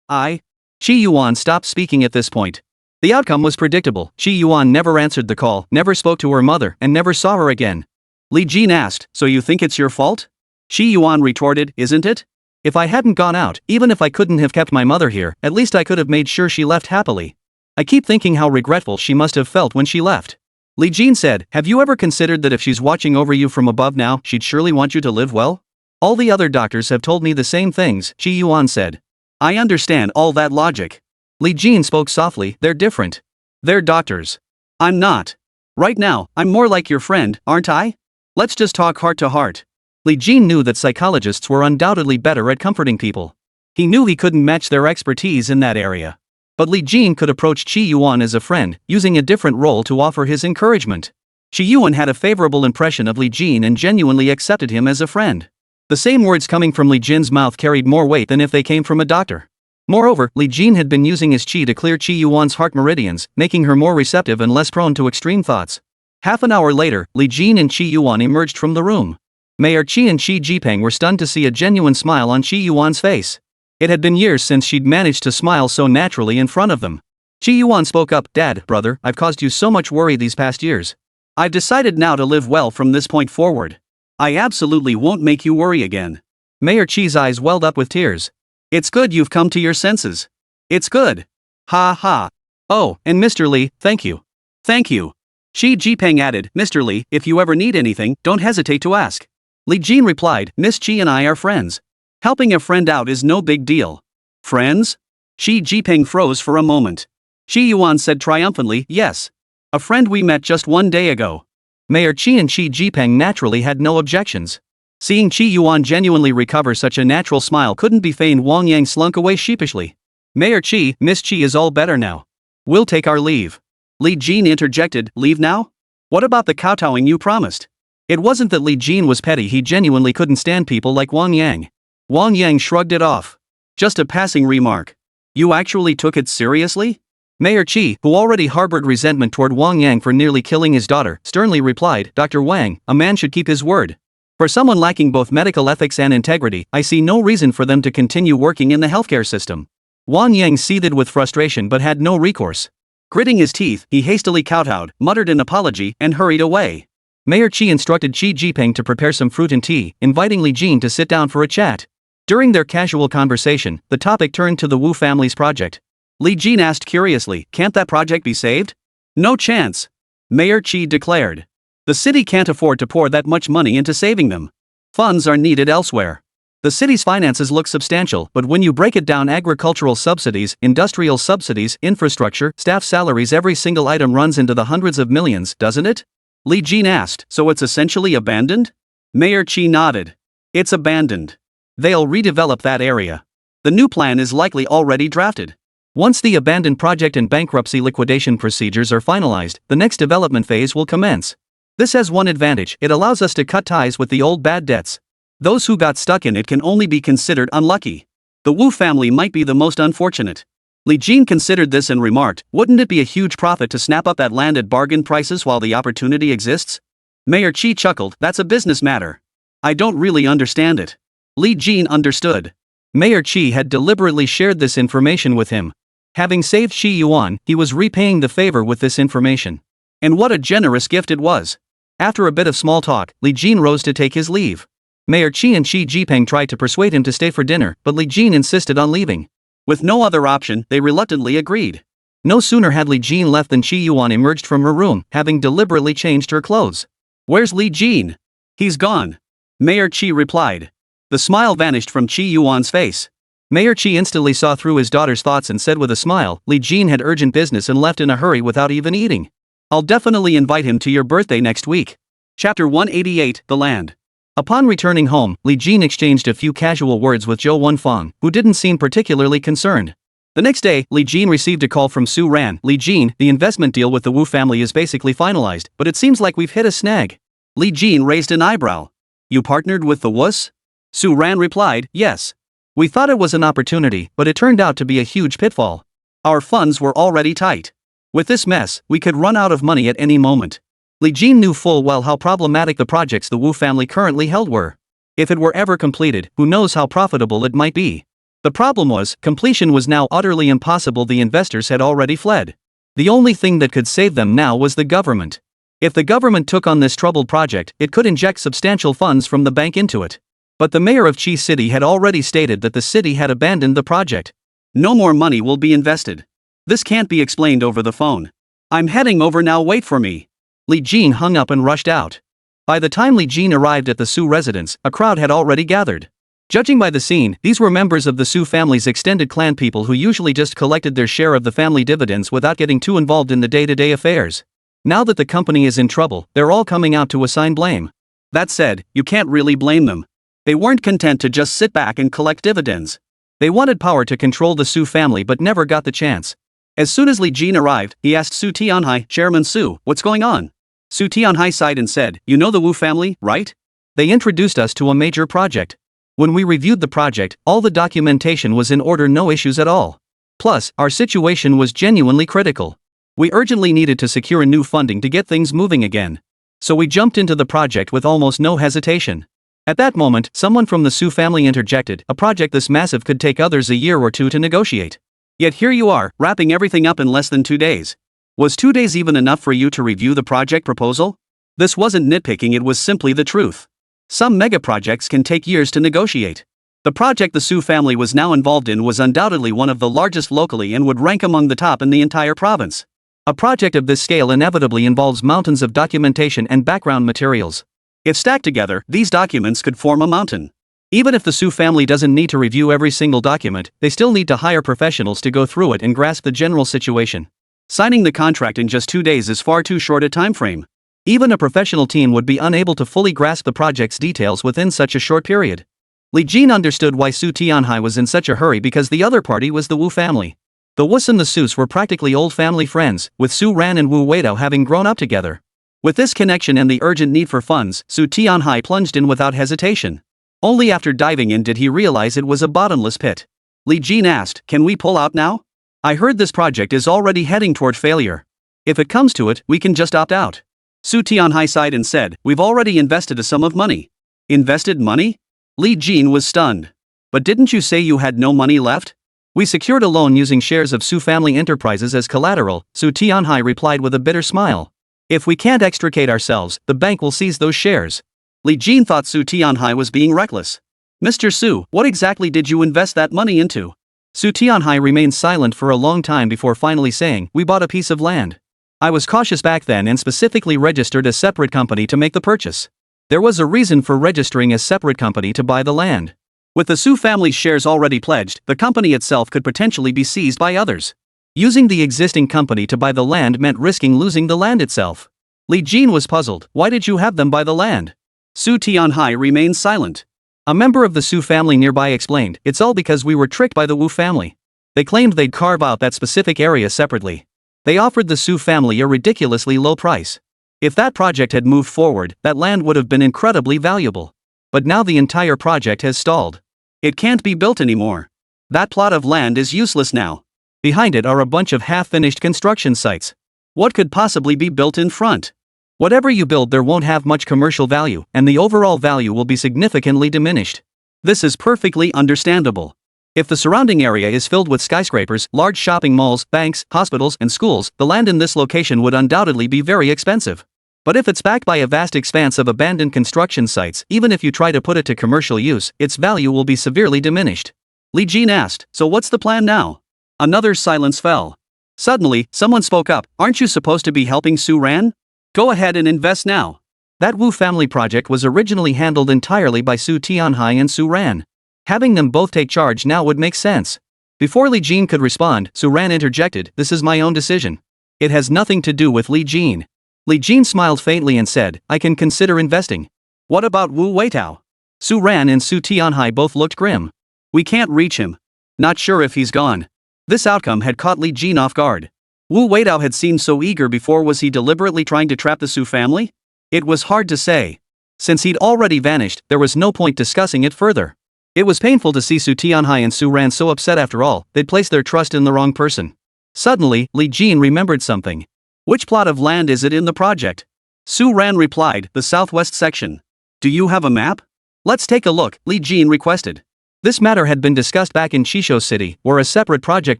Qi Yuan stopped speaking at this point. The outcome was predictable. Qi Yuan never answered the call, never spoke to her mother, and never saw her again. Li Jin asked, so you think it's your fault? Qi Yuan retorted, isn't it? If I hadn't gone out, even if I couldn't have kept my mother here, at least I could have made sure she left happily. I keep thinking how regretful she must have felt when she left. Li Jin said, have you ever considered that if she's watching over you from above now, she'd surely want you to live well? All the other doctors have told me the same things, Qi Yuan said. I understand all that logic. Li Jin spoke softly, they're different. They're doctors. I'm not. Right now, I'm more like your friend, aren't I? Let's just talk heart to heart. Li Jin knew that psychologists were undoubtedly better at comforting people. He knew he couldn't match their expertise in that area. But Li Jin could approach Qi Yuan as a friend, using a different role to offer his encouragement. Qi Yuan had a favorable impression of Li Jin and genuinely accepted him as a friend. The same words coming from Li Jin's mouth carried more weight than if they came from a doctor. Moreover, Li Jin had been using his qi to clear Qi Yuan's heart meridians, making her more receptive and less prone to extreme thoughts. Half an hour later, Li Jin and Qi Yuan emerged from the room. Mayor Qi and Qi Jipeng were stunned to see a genuine smile on Qi Yuan's face. It had been years since she'd managed to smile so naturally in front of them. Qi Yuan spoke up, Dad, brother, I've caused you so much worry these past years. I've decided now to live well from this point forward. I absolutely won't make you worry again. Mayor Qi's eyes welled up with tears. It's good you've come to your senses. It's good. Ha ha. Oh, and Mr. Li, thank you. Thank you. Qi Jipeng added, Mr. Li, if you ever need anything, don't hesitate to ask. Li Jin replied, Miss Qi and I are friends. Helping a friend out is no big deal. Friends? Qi Jipeng froze for a moment. Qi Yuan said triumphantly, yes. A friend we met just one day ago. Mayor Qi and Qi Jipeng naturally had no objections. Seeing Qi Yuan genuinely recover such a natural smile couldn't be feigned. Wang Yang slunk away sheepishly. Mayor Chi, Miss Chi is all better now. We'll take our leave. Li Jin interjected, leave now? What about the kowtowing you promised? It wasn't that Li Jin was petty, he genuinely couldn't stand people like Wang Yang. Wang Yang shrugged it off. Just a passing remark. You actually took it seriously? Mayor Chi, who already harbored resentment toward Wang Yang for nearly killing his daughter, sternly replied, Dr. Wang, a man should keep his word. For someone lacking both medical ethics and integrity, I see no reason for them to continue working in the healthcare system. Wang Yang seethed with frustration but had no recourse. Gritting his teeth, he hastily kowtowed, muttered an apology, and hurried away. Mayor Chi instructed Xi Jinping to prepare some fruit and tea, inviting Li Jin to sit down for a chat. During their casual conversation, the topic turned to the Wu family's project. Li Jin asked curiously, can't that project be saved? No chance. Mayor Chi declared. The city can't afford to pour that much money into saving them. Funds are needed elsewhere. The city's finances look substantial, but when you break it down, agricultural subsidies, industrial subsidies, infrastructure, staff salaries, every single item runs into the hundreds of millions, doesn't it? Li Jin asked, so it's essentially abandoned? Mayor Chi nodded. It's abandoned. They'll redevelop that area. The new plan is likely already drafted. Once the abandoned project and bankruptcy liquidation procedures are finalized, the next development phase will commence. This has one advantage, it allows us to cut ties with the old bad debts. Those who got stuck in it can only be considered unlucky. The Wu family might be the most unfortunate. Li Jin considered this and remarked, wouldn't it be a huge profit to snap up that land at bargain prices while the opportunity exists? Mayor Chi chuckled, that's a business matter. I don't really understand it. Li Jin understood. Mayor Chi had deliberately shared this information with him. Having saved Shi Yuan, he was repaying the favor with this information. And what a generous gift it was. After a bit of small talk, Li Jin rose to take his leave. Mayor Chi and Xi Jinping tried to persuade him to stay for dinner, but Li Jin insisted on leaving. With no other option, they reluctantly agreed. No sooner had Li Jin left than Shi Yuan emerged from her room, having deliberately changed her clothes. Where's Li Jin? He's gone. Mayor Chi replied. The smile vanished from Chi Yuan's face. Mayor Chi instantly saw through his daughter's thoughts and said with a smile, Li Jin had urgent business and left in a hurry without even eating. I'll definitely invite him to your birthday next week. Chapter 188, The Land. Upon returning home, Li Jin exchanged a few casual words with Zhou Wenfang, who didn't seem particularly concerned. The next day, Li Jin received a call from Su Ran. Li Jin, the investment deal with the Wu family is basically finalized, but it seems like we've hit a snag. Li Jin raised an eyebrow. You partnered with the Wus? Su Ran replied, yes. We thought it was an opportunity, but it turned out to be a huge pitfall. Our funds were already tight. With this mess, we could run out of money at any moment. Li Jin knew full well how problematic the projects the Wu family currently held were. If it were ever completed, who knows how profitable it might be. The problem was, completion was now utterly impossible. The investors had already fled. The only thing that could save them now was the government. If the government took on this troubled project, it could inject substantial funds from the bank into it. But the mayor of Chi City had already stated that the city had abandoned the project. No more money will be invested. This can't be explained over the phone. I'm heading over now, wait for me. Li Jin hung up and rushed out. By the time Li Jin arrived at the Su residence, a crowd had already gathered. Judging by the scene, these were members of the Su family's extended clan, people who usually just collected their share of the family dividends without getting too involved in the day-to-day affairs. Now that the company is in trouble, they're all coming out to assign blame. That said, you can't really blame them. They weren't content to just sit back and collect dividends. They wanted power to control the Su family but never got the chance. As soon as Li Jin arrived, he asked Su Tianhai, Chairman Su, what's going on? Su Tianhai sighed and said, you know the Wu family, right? They introduced us to a major project. When we reviewed the project, all the documentation was in order, no issues at all. Plus, our situation was genuinely critical. We urgently needed to secure new funding to get things moving again. So we jumped into the project with almost no hesitation. At that moment, someone from the Su family interjected, a project this massive could take others a year or two to negotiate. Yet here you are, wrapping everything up in less than 2 days. Was 2 days even enough for you to review the project proposal? This wasn't nitpicking, it was simply the truth. Some mega projects can take years to negotiate. The project the Su family was now involved in was undoubtedly one of the largest locally and would rank among the top in the entire province. A project of this scale inevitably involves mountains of documentation and background materials. If stacked together, these documents could form a mountain. Even if the Su family doesn't need to review every single document, they still need to hire professionals to go through it and grasp the general situation. Signing the contract in just 2 days is far too short a time frame. Even a professional team would be unable to fully grasp the project's details within such a short period. Li Jin understood why Su Tianhai was in such a hurry because the other party was the Wu family. The Wus and the Sus were practically old family friends, with Su Ran and Wu Weidao having grown up together. With this connection and the urgent need for funds, Su Tianhai plunged in without hesitation. Only after diving in did he realize it was a bottomless pit. Li Jin asked, "Can we pull out now? I heard this project is already heading toward failure. If it comes to it, we can just opt out." Su Tianhai sighed and said, "We've already invested a sum of money." Invested money? Li Jin was stunned. "But didn't you say you had no money left?" "We secured a loan using shares of Su Family Enterprises as collateral," Su Tianhai replied with a bitter smile. "If we can't extricate ourselves, the bank will seize those shares." Li Jin thought Su Tianhai was being reckless. "Mr. Su, what exactly did you invest that money into?" Su Tianhai remained silent for a long time before finally saying, "We bought a piece of land. I was cautious back then and specifically registered a separate company to make the purchase. There was a reason for registering a separate company to buy the land. With the Su family's shares already pledged, the company itself could potentially be seized by others. Using the existing company to buy the land meant risking losing the land itself." Li Jin was puzzled. "Why did you have them buy the land?" Su Tianhai remained silent. A member of the Su family nearby explained, "It's all because we were tricked by the Wu family. They claimed they'd carve out that specific area separately. They offered the Su family a ridiculously low price. If that project had moved forward, that land would have been incredibly valuable. But now the entire project has stalled. It can't be built anymore. That plot of land is useless now. Behind it are a bunch of half-finished construction sites. What could possibly be built in front? Whatever you build there won't have much commercial value, and the overall value will be significantly diminished. This is perfectly understandable. If the surrounding area is filled with skyscrapers, large shopping malls, banks, hospitals, and schools, the land in this location would undoubtedly be very expensive. But if it's backed by a vast expanse of abandoned construction sites, even if you try to put it to commercial use, its value will be severely diminished." Li Jin asked, "So what's the plan now?" Another silence fell. Suddenly, someone spoke up, "Aren't you supposed to be helping Su Ran? Go ahead and invest now." That Wu family project was originally handled entirely by Su Tianhai and Su Ran. Having them both take charge now would make sense. Before Li Jin could respond, Su Ran interjected, "This is my own decision. It has nothing to do with Li Jin." Li Jin smiled faintly and said, "I can consider investing." "What about Wu Weitao?" Su Ran and Su Tianhai both looked grim. "We can't reach him. Not sure if he's gone." This outcome had caught Li Jin off guard. Wu Weidao had seemed so eager before. Was he deliberately trying to trap the Su family? It was hard to say. Since he'd already vanished, there was no point discussing it further. It was painful to see Su Tianhai and Su Ran so upset. After all, they'd placed their trust in the wrong person. Suddenly, Li Jin remembered something. "Which plot of land is it in the project?" Su Ran replied, "The southwest section." "Do you have a map?" "Let's take a look," Li Jin requested. This matter had been discussed back in Chisho City, where a separate project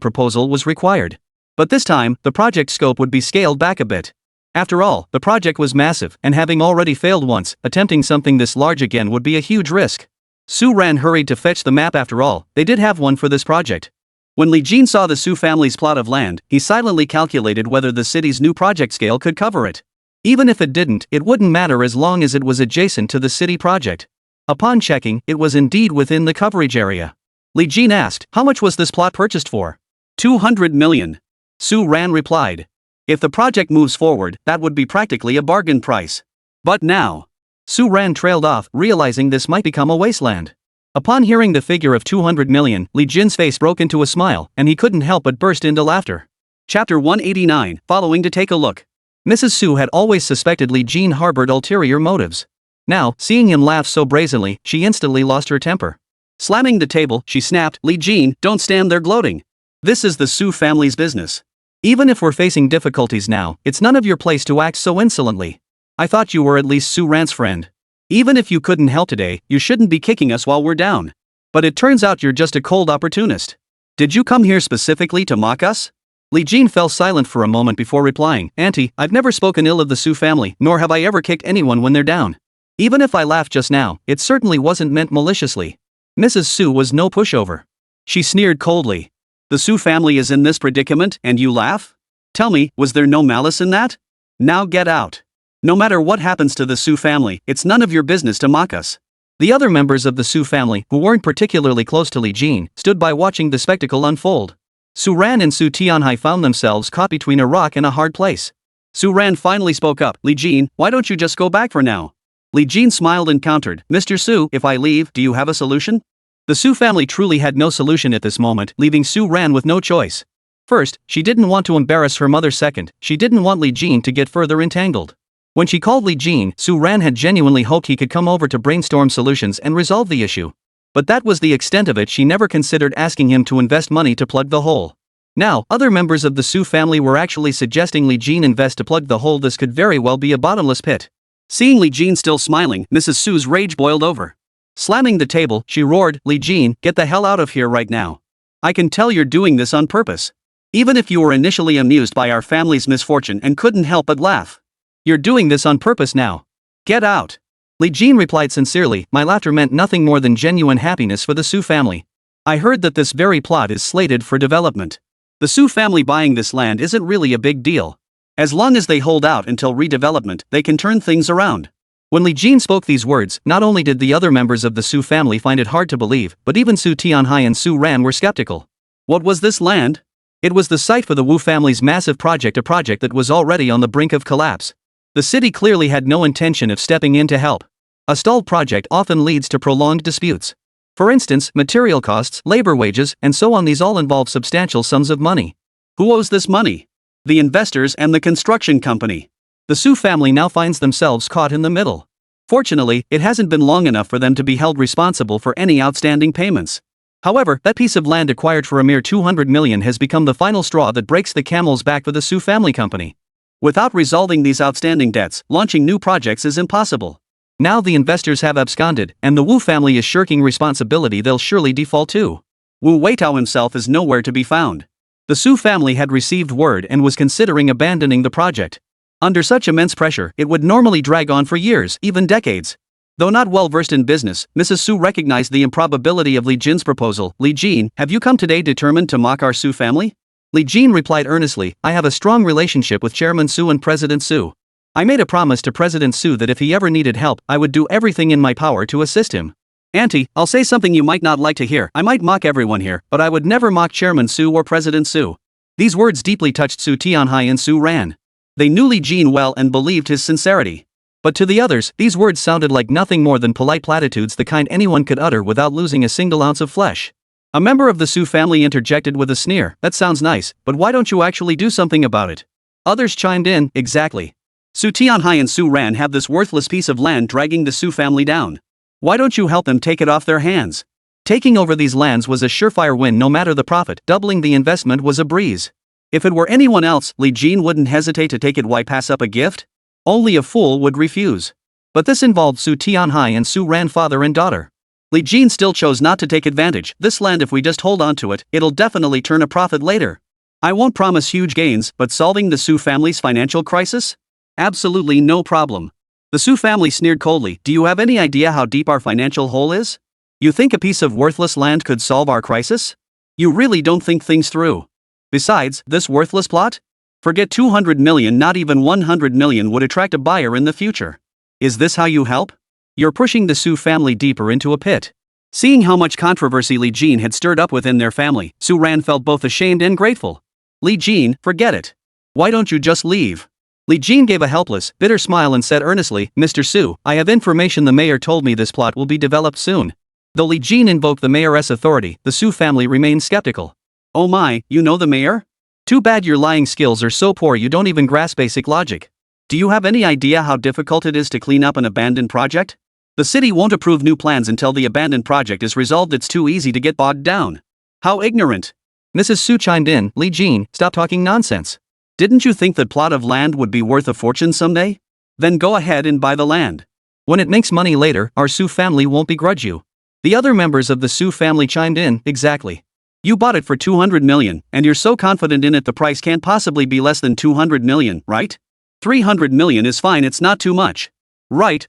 proposal was required. But this time, the project scope would be scaled back a bit. After all, the project was massive, and having already failed once, attempting something this large again would be a huge risk. Su Ran hurried to fetch the map. After all, they did have one for this project. When Li Jin saw the Su family's plot of land, he silently calculated whether the city's new project scale could cover it. Even if it didn't, it wouldn't matter as long as it was adjacent to the city project. Upon checking, it was indeed within the coverage area. Li Jin asked, "How much was this plot purchased for?" 200 million. Su Ran replied. "If the project moves forward, that would be practically a bargain price. But now..." Su Ran trailed off, realizing this might become a wasteland. Upon hearing the figure of 200 million, Li Jin's face broke into a smile, and he couldn't help but burst into laughter. Chapter 189, following to take a look. Mrs. Su had always suspected Li Jin harbored ulterior motives. Now, seeing him laugh so brazenly, she instantly lost her temper. Slamming the table, she snapped, "Li Jin, don't stand there gloating. This is the Su family's business. Even if we're facing difficulties now, it's none of your place to act so insolently. I thought you were at least Su Ran's friend. Even if you couldn't help today, you shouldn't be kicking us while we're down. But it turns out you're just a cold opportunist. Did you come here specifically to mock us?" Li Jin fell silent for a moment before replying, "Auntie, I've never spoken ill of the Su family, nor have I ever kicked anyone when they're down. Even if I laughed just now, it certainly wasn't meant maliciously." Mrs. Su was no pushover. She sneered coldly. "The Su family is in this predicament, and you laugh? Tell me, was there no malice in that? Now get out. No matter what happens to the Su family, it's none of your business to mock us." The other members of the Su family, who weren't particularly close to Li Jin, stood by watching the spectacle unfold. Su Ran and Su Tianhai found themselves caught between a rock and a hard place. Su Ran finally spoke up, "Li Jin, why don't you just go back for now? Li Jin smiled and countered, Mr. Su, if I leave, do you have a solution? The Su family truly had no solution at this moment, leaving Su Ran with no choice. First, she didn't want to embarrass her mother. Second, she didn't want Li Jin to get further entangled. When she called Li Jin, Su Ran had genuinely hoped he could come over to brainstorm solutions and resolve the issue. But that was the extent of it. She never considered asking him to invest money to plug the hole. Now, other members of the Su family were actually suggesting Li Jin invest to plug the hole. This could very well be a bottomless pit. Seeing Li Jin still smiling, Mrs. Su's rage boiled over. Slamming the table, she roared, Li Jin, get the hell out of here right now. I can tell you're doing this on purpose. Even if you were initially amused by our family's misfortune and couldn't help but laugh. You're doing this on purpose now. Get out. Li Jin replied sincerely, my laughter meant nothing more than genuine happiness for the Su family. I heard that this very plot is slated for development. The Su family buying this land isn't really a big deal. As long as they hold out until redevelopment, they can turn things around. When Li Jin spoke these words, not only did the other members of the Su family find it hard to believe, but even Su Tianhai and Su Ran were skeptical. What was this land? It was the site for the Wu family's massive project, a project that was already on the brink of collapse. The city clearly had no intention of stepping in to help. A stalled project often leads to prolonged disputes. For instance, material costs, labor wages, and so on. These all involve substantial sums of money. Who owes this money? The investors and the construction company. The Su family now finds themselves caught in the middle. Fortunately, it hasn't been long enough for them to be held responsible for any outstanding payments. However, that piece of land acquired for a mere 200 million has become the final straw that breaks the camel's back for the Su family company. Without resolving these outstanding debts, launching new projects is impossible. Now the investors have absconded, and the Wu family is shirking responsibility. They'll surely default too. Wu Weitao himself is nowhere to be found. The Su family had received word and was considering abandoning the project. Under such immense pressure, it would normally drag on for years, even decades. Though not well versed in business, Mrs. Su recognized the improbability of Li Jin's proposal. Li Jin, have you come today determined to mock our Su family? Li Jin replied earnestly, I have a strong relationship with Chairman Su and President Su. I made a promise to President Su that if he ever needed help, I would do everything in my power to assist him. Auntie, I'll say something you might not like to hear. I might mock everyone here, but I would never mock Chairman Su or President Su. These words deeply touched Su Tianhai and Su Ran. They knew Li Jin well and believed his sincerity. But to the others, these words sounded like nothing more than polite platitudes, the kind anyone could utter without losing a single ounce of flesh. A member of the Su family interjected with a sneer, that sounds nice, but why don't you actually do something about it? Others chimed in, exactly. Su Tianhai and Su Ran have this worthless piece of land dragging the Su family down. Why don't you help them take it off their hands? Taking over these lands was a surefire win no matter the profit. Doubling the investment was a breeze. If it were anyone else, Li Jin wouldn't hesitate to take it. Why pass up a gift? Only a fool would refuse. But this involved Su Tianhai and Su Ran, father and daughter. Li Jin still chose not to take advantage. This land, if we just hold on to it, it'll definitely turn a profit later. I won't promise huge gains, but solving the Su family's financial crisis? Absolutely no problem. The Su family sneered coldly, do you have any idea how deep our financial hole is? You think a piece of worthless land could solve our crisis? You really don't think things through. Besides, this worthless plot? Forget 200 million, not even 100 million would attract a buyer in the future. Is this how you help? You're pushing the Su family deeper into a pit. Seeing how much controversy Li Jin had stirred up within their family, Su Ran felt both ashamed and grateful. Li Jin, forget it. Why don't you just leave? Li Jin gave a helpless, bitter smile and said earnestly, Mr. Su, I have information. The mayor told me this plot will be developed soon. Though Li Jin invoked the mayor's authority, the Su family remained skeptical. Oh my, you know the mayor? Too bad your lying skills are so poor you don't even grasp basic logic. Do you have any idea how difficult it is to clean up an abandoned project? The city won't approve new plans until the abandoned project is resolved. It's too easy to get bogged down. How ignorant. Mrs. Su chimed in, Li Jin, stop talking nonsense. Didn't you think that plot of land would be worth a fortune someday? Then go ahead and buy the land. When it makes money later, our Su family won't begrudge you. The other members of the Su family chimed in, exactly. You bought it for 200 million, and you're so confident in it the price can't possibly be less than 200 million, right? 300 million is fine, it's not too much. Right.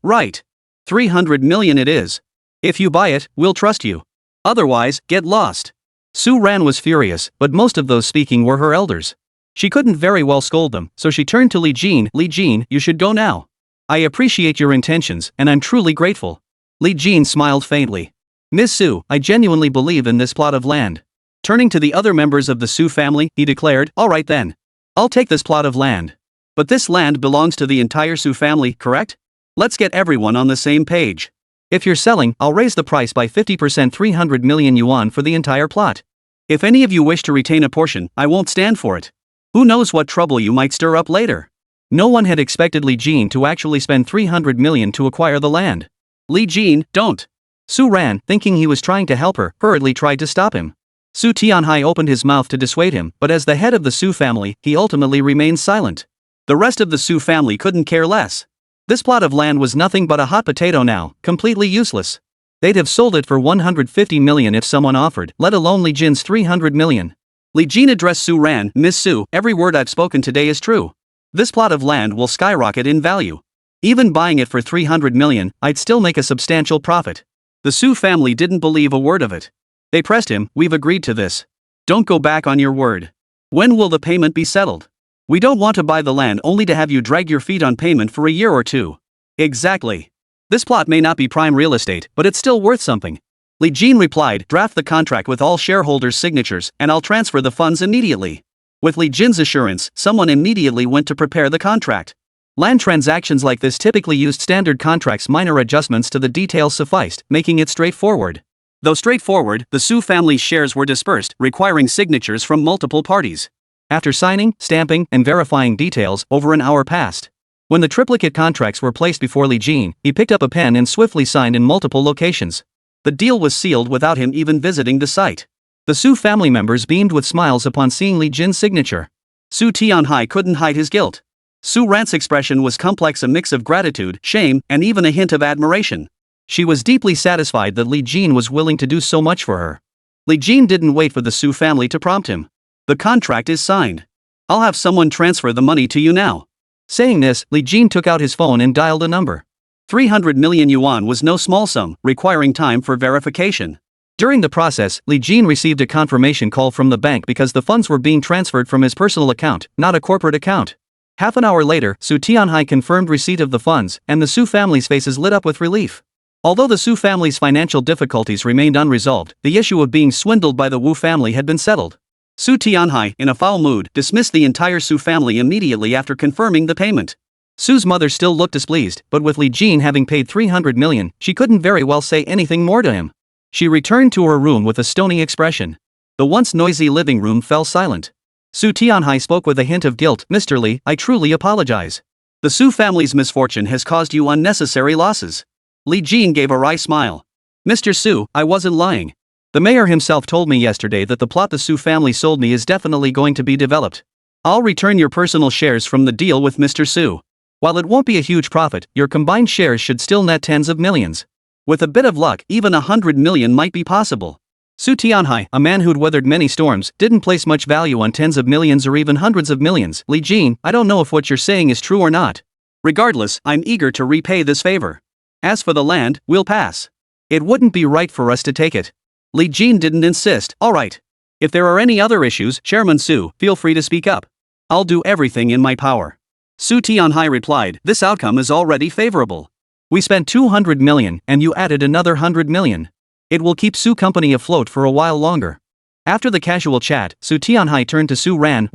300 million it is. If you buy it, we'll trust you. Otherwise, get lost. Su Ran was furious, but most of those speaking were her elders. She couldn't very well scold them, so she turned to Li Jin, Li Jin, you should go now. I appreciate your intentions, and I'm truly grateful. Li Jin smiled faintly. Miss Su, I genuinely believe in this plot of land. Turning to the other members of the Su family, he declared, all right then. I'll take this plot of land. But this land belongs to the entire Su family, correct? Let's get everyone on the same page. If you're selling, I'll raise the price by 50%, 300 million yuan for the entire plot. If any of you wish to retain a portion, I won't stand for it. Who knows what trouble you might stir up later. No one had expected Li Jin to actually spend 300 million to acquire the land. Li Jin, don't. Su Ran, thinking he was trying to help her, hurriedly tried to stop him. Su Tianhai opened his mouth to dissuade him, but as the head of the Su family, he ultimately remained silent. The rest of the Su family couldn't care less. This plot of land was nothing but a hot potato now, completely useless. They'd have sold it for 150 million if someone offered, let alone Li Jin's 300 million. Li Jin addressed Su Ran, Miss Su, every word I've spoken today is true. This plot of land will skyrocket in value. Even buying it for 300 million, I'd still make a substantial profit. The Su family didn't believe a word of it. They pressed him, we've agreed to this. Don't go back on your word. When will the payment be settled? We don't want to buy the land only to have you drag your feet on payment for a year or two. Exactly. This plot may not be prime real estate, but it's still worth something. Li Jin replied, draft the contract with all shareholders' signatures, and I'll transfer the funds immediately. With Li Jin's assurance, someone immediately went to prepare the contract. Land transactions like this typically used standard contracts, minor adjustments to the details sufficed, making it straightforward. Though straightforward, the Su family's shares were dispersed, requiring signatures from multiple parties. After signing, stamping, and verifying details, over an hour passed. When the triplicate contracts were placed before Li Jin, he picked up a pen and swiftly signed in multiple locations. The deal was sealed without him even visiting the site. The Su family members beamed with smiles upon seeing Li Jin's signature. Su Tianhai couldn't hide his guilt. Su Ran's expression was complex, a mix of gratitude, shame, and even a hint of admiration. She was deeply satisfied that Li Jin was willing to do so much for her. Li Jin didn't wait for the Su family to prompt him. The contract is signed. I'll have someone transfer the money to you now. Saying this, Li Jin took out his phone and dialed a number. 300 million yuan was no small sum, requiring time for verification. During the process, Li Jin received a confirmation call from the bank because the funds were being transferred from his personal account, not a corporate account. Half an hour later, Su Tianhai confirmed receipt of the funds, and the Su family's faces lit up with relief. Although the Su family's financial difficulties remained unresolved, the issue of being swindled by the Wu family had been settled. Su Tianhai, in a foul mood, dismissed the entire Su family immediately after confirming the payment. Su's mother still looked displeased, but with Li Jin having paid 300 million, she couldn't very well say anything more to him. She returned to her room with a stony expression. The once noisy living room fell silent. Su Tianhai spoke with a hint of guilt. Mr. Li, I truly apologize. The Su family's misfortune has caused you unnecessary losses. Li Jin gave a wry smile. Mr. Su, I wasn't lying. The mayor himself told me yesterday that the plot the Su family sold me is definitely going to be developed. I'll return your personal shares from the deal with Mr. Su. While it won't be a huge profit, your combined shares should still net tens of millions. With a bit of luck, even 100 million might be possible. Su Tianhai, a man who'd weathered many storms, didn't place much value on tens of millions or even hundreds of millions. Li Jin, I don't know if what you're saying is true or not. Regardless, I'm eager to repay this favor. As for the land, we'll pass. It wouldn't be right for us to take it. Li Jin didn't insist. All right. If there are any other issues, Chairman Su, feel free to speak up. I'll do everything in my power. Su Tianhai replied, this outcome is already favorable. We spent 200 million, and you added another 100 million. It will keep Su company afloat for a while longer. After the casual chat, Su Tianhai turned to Su Ran,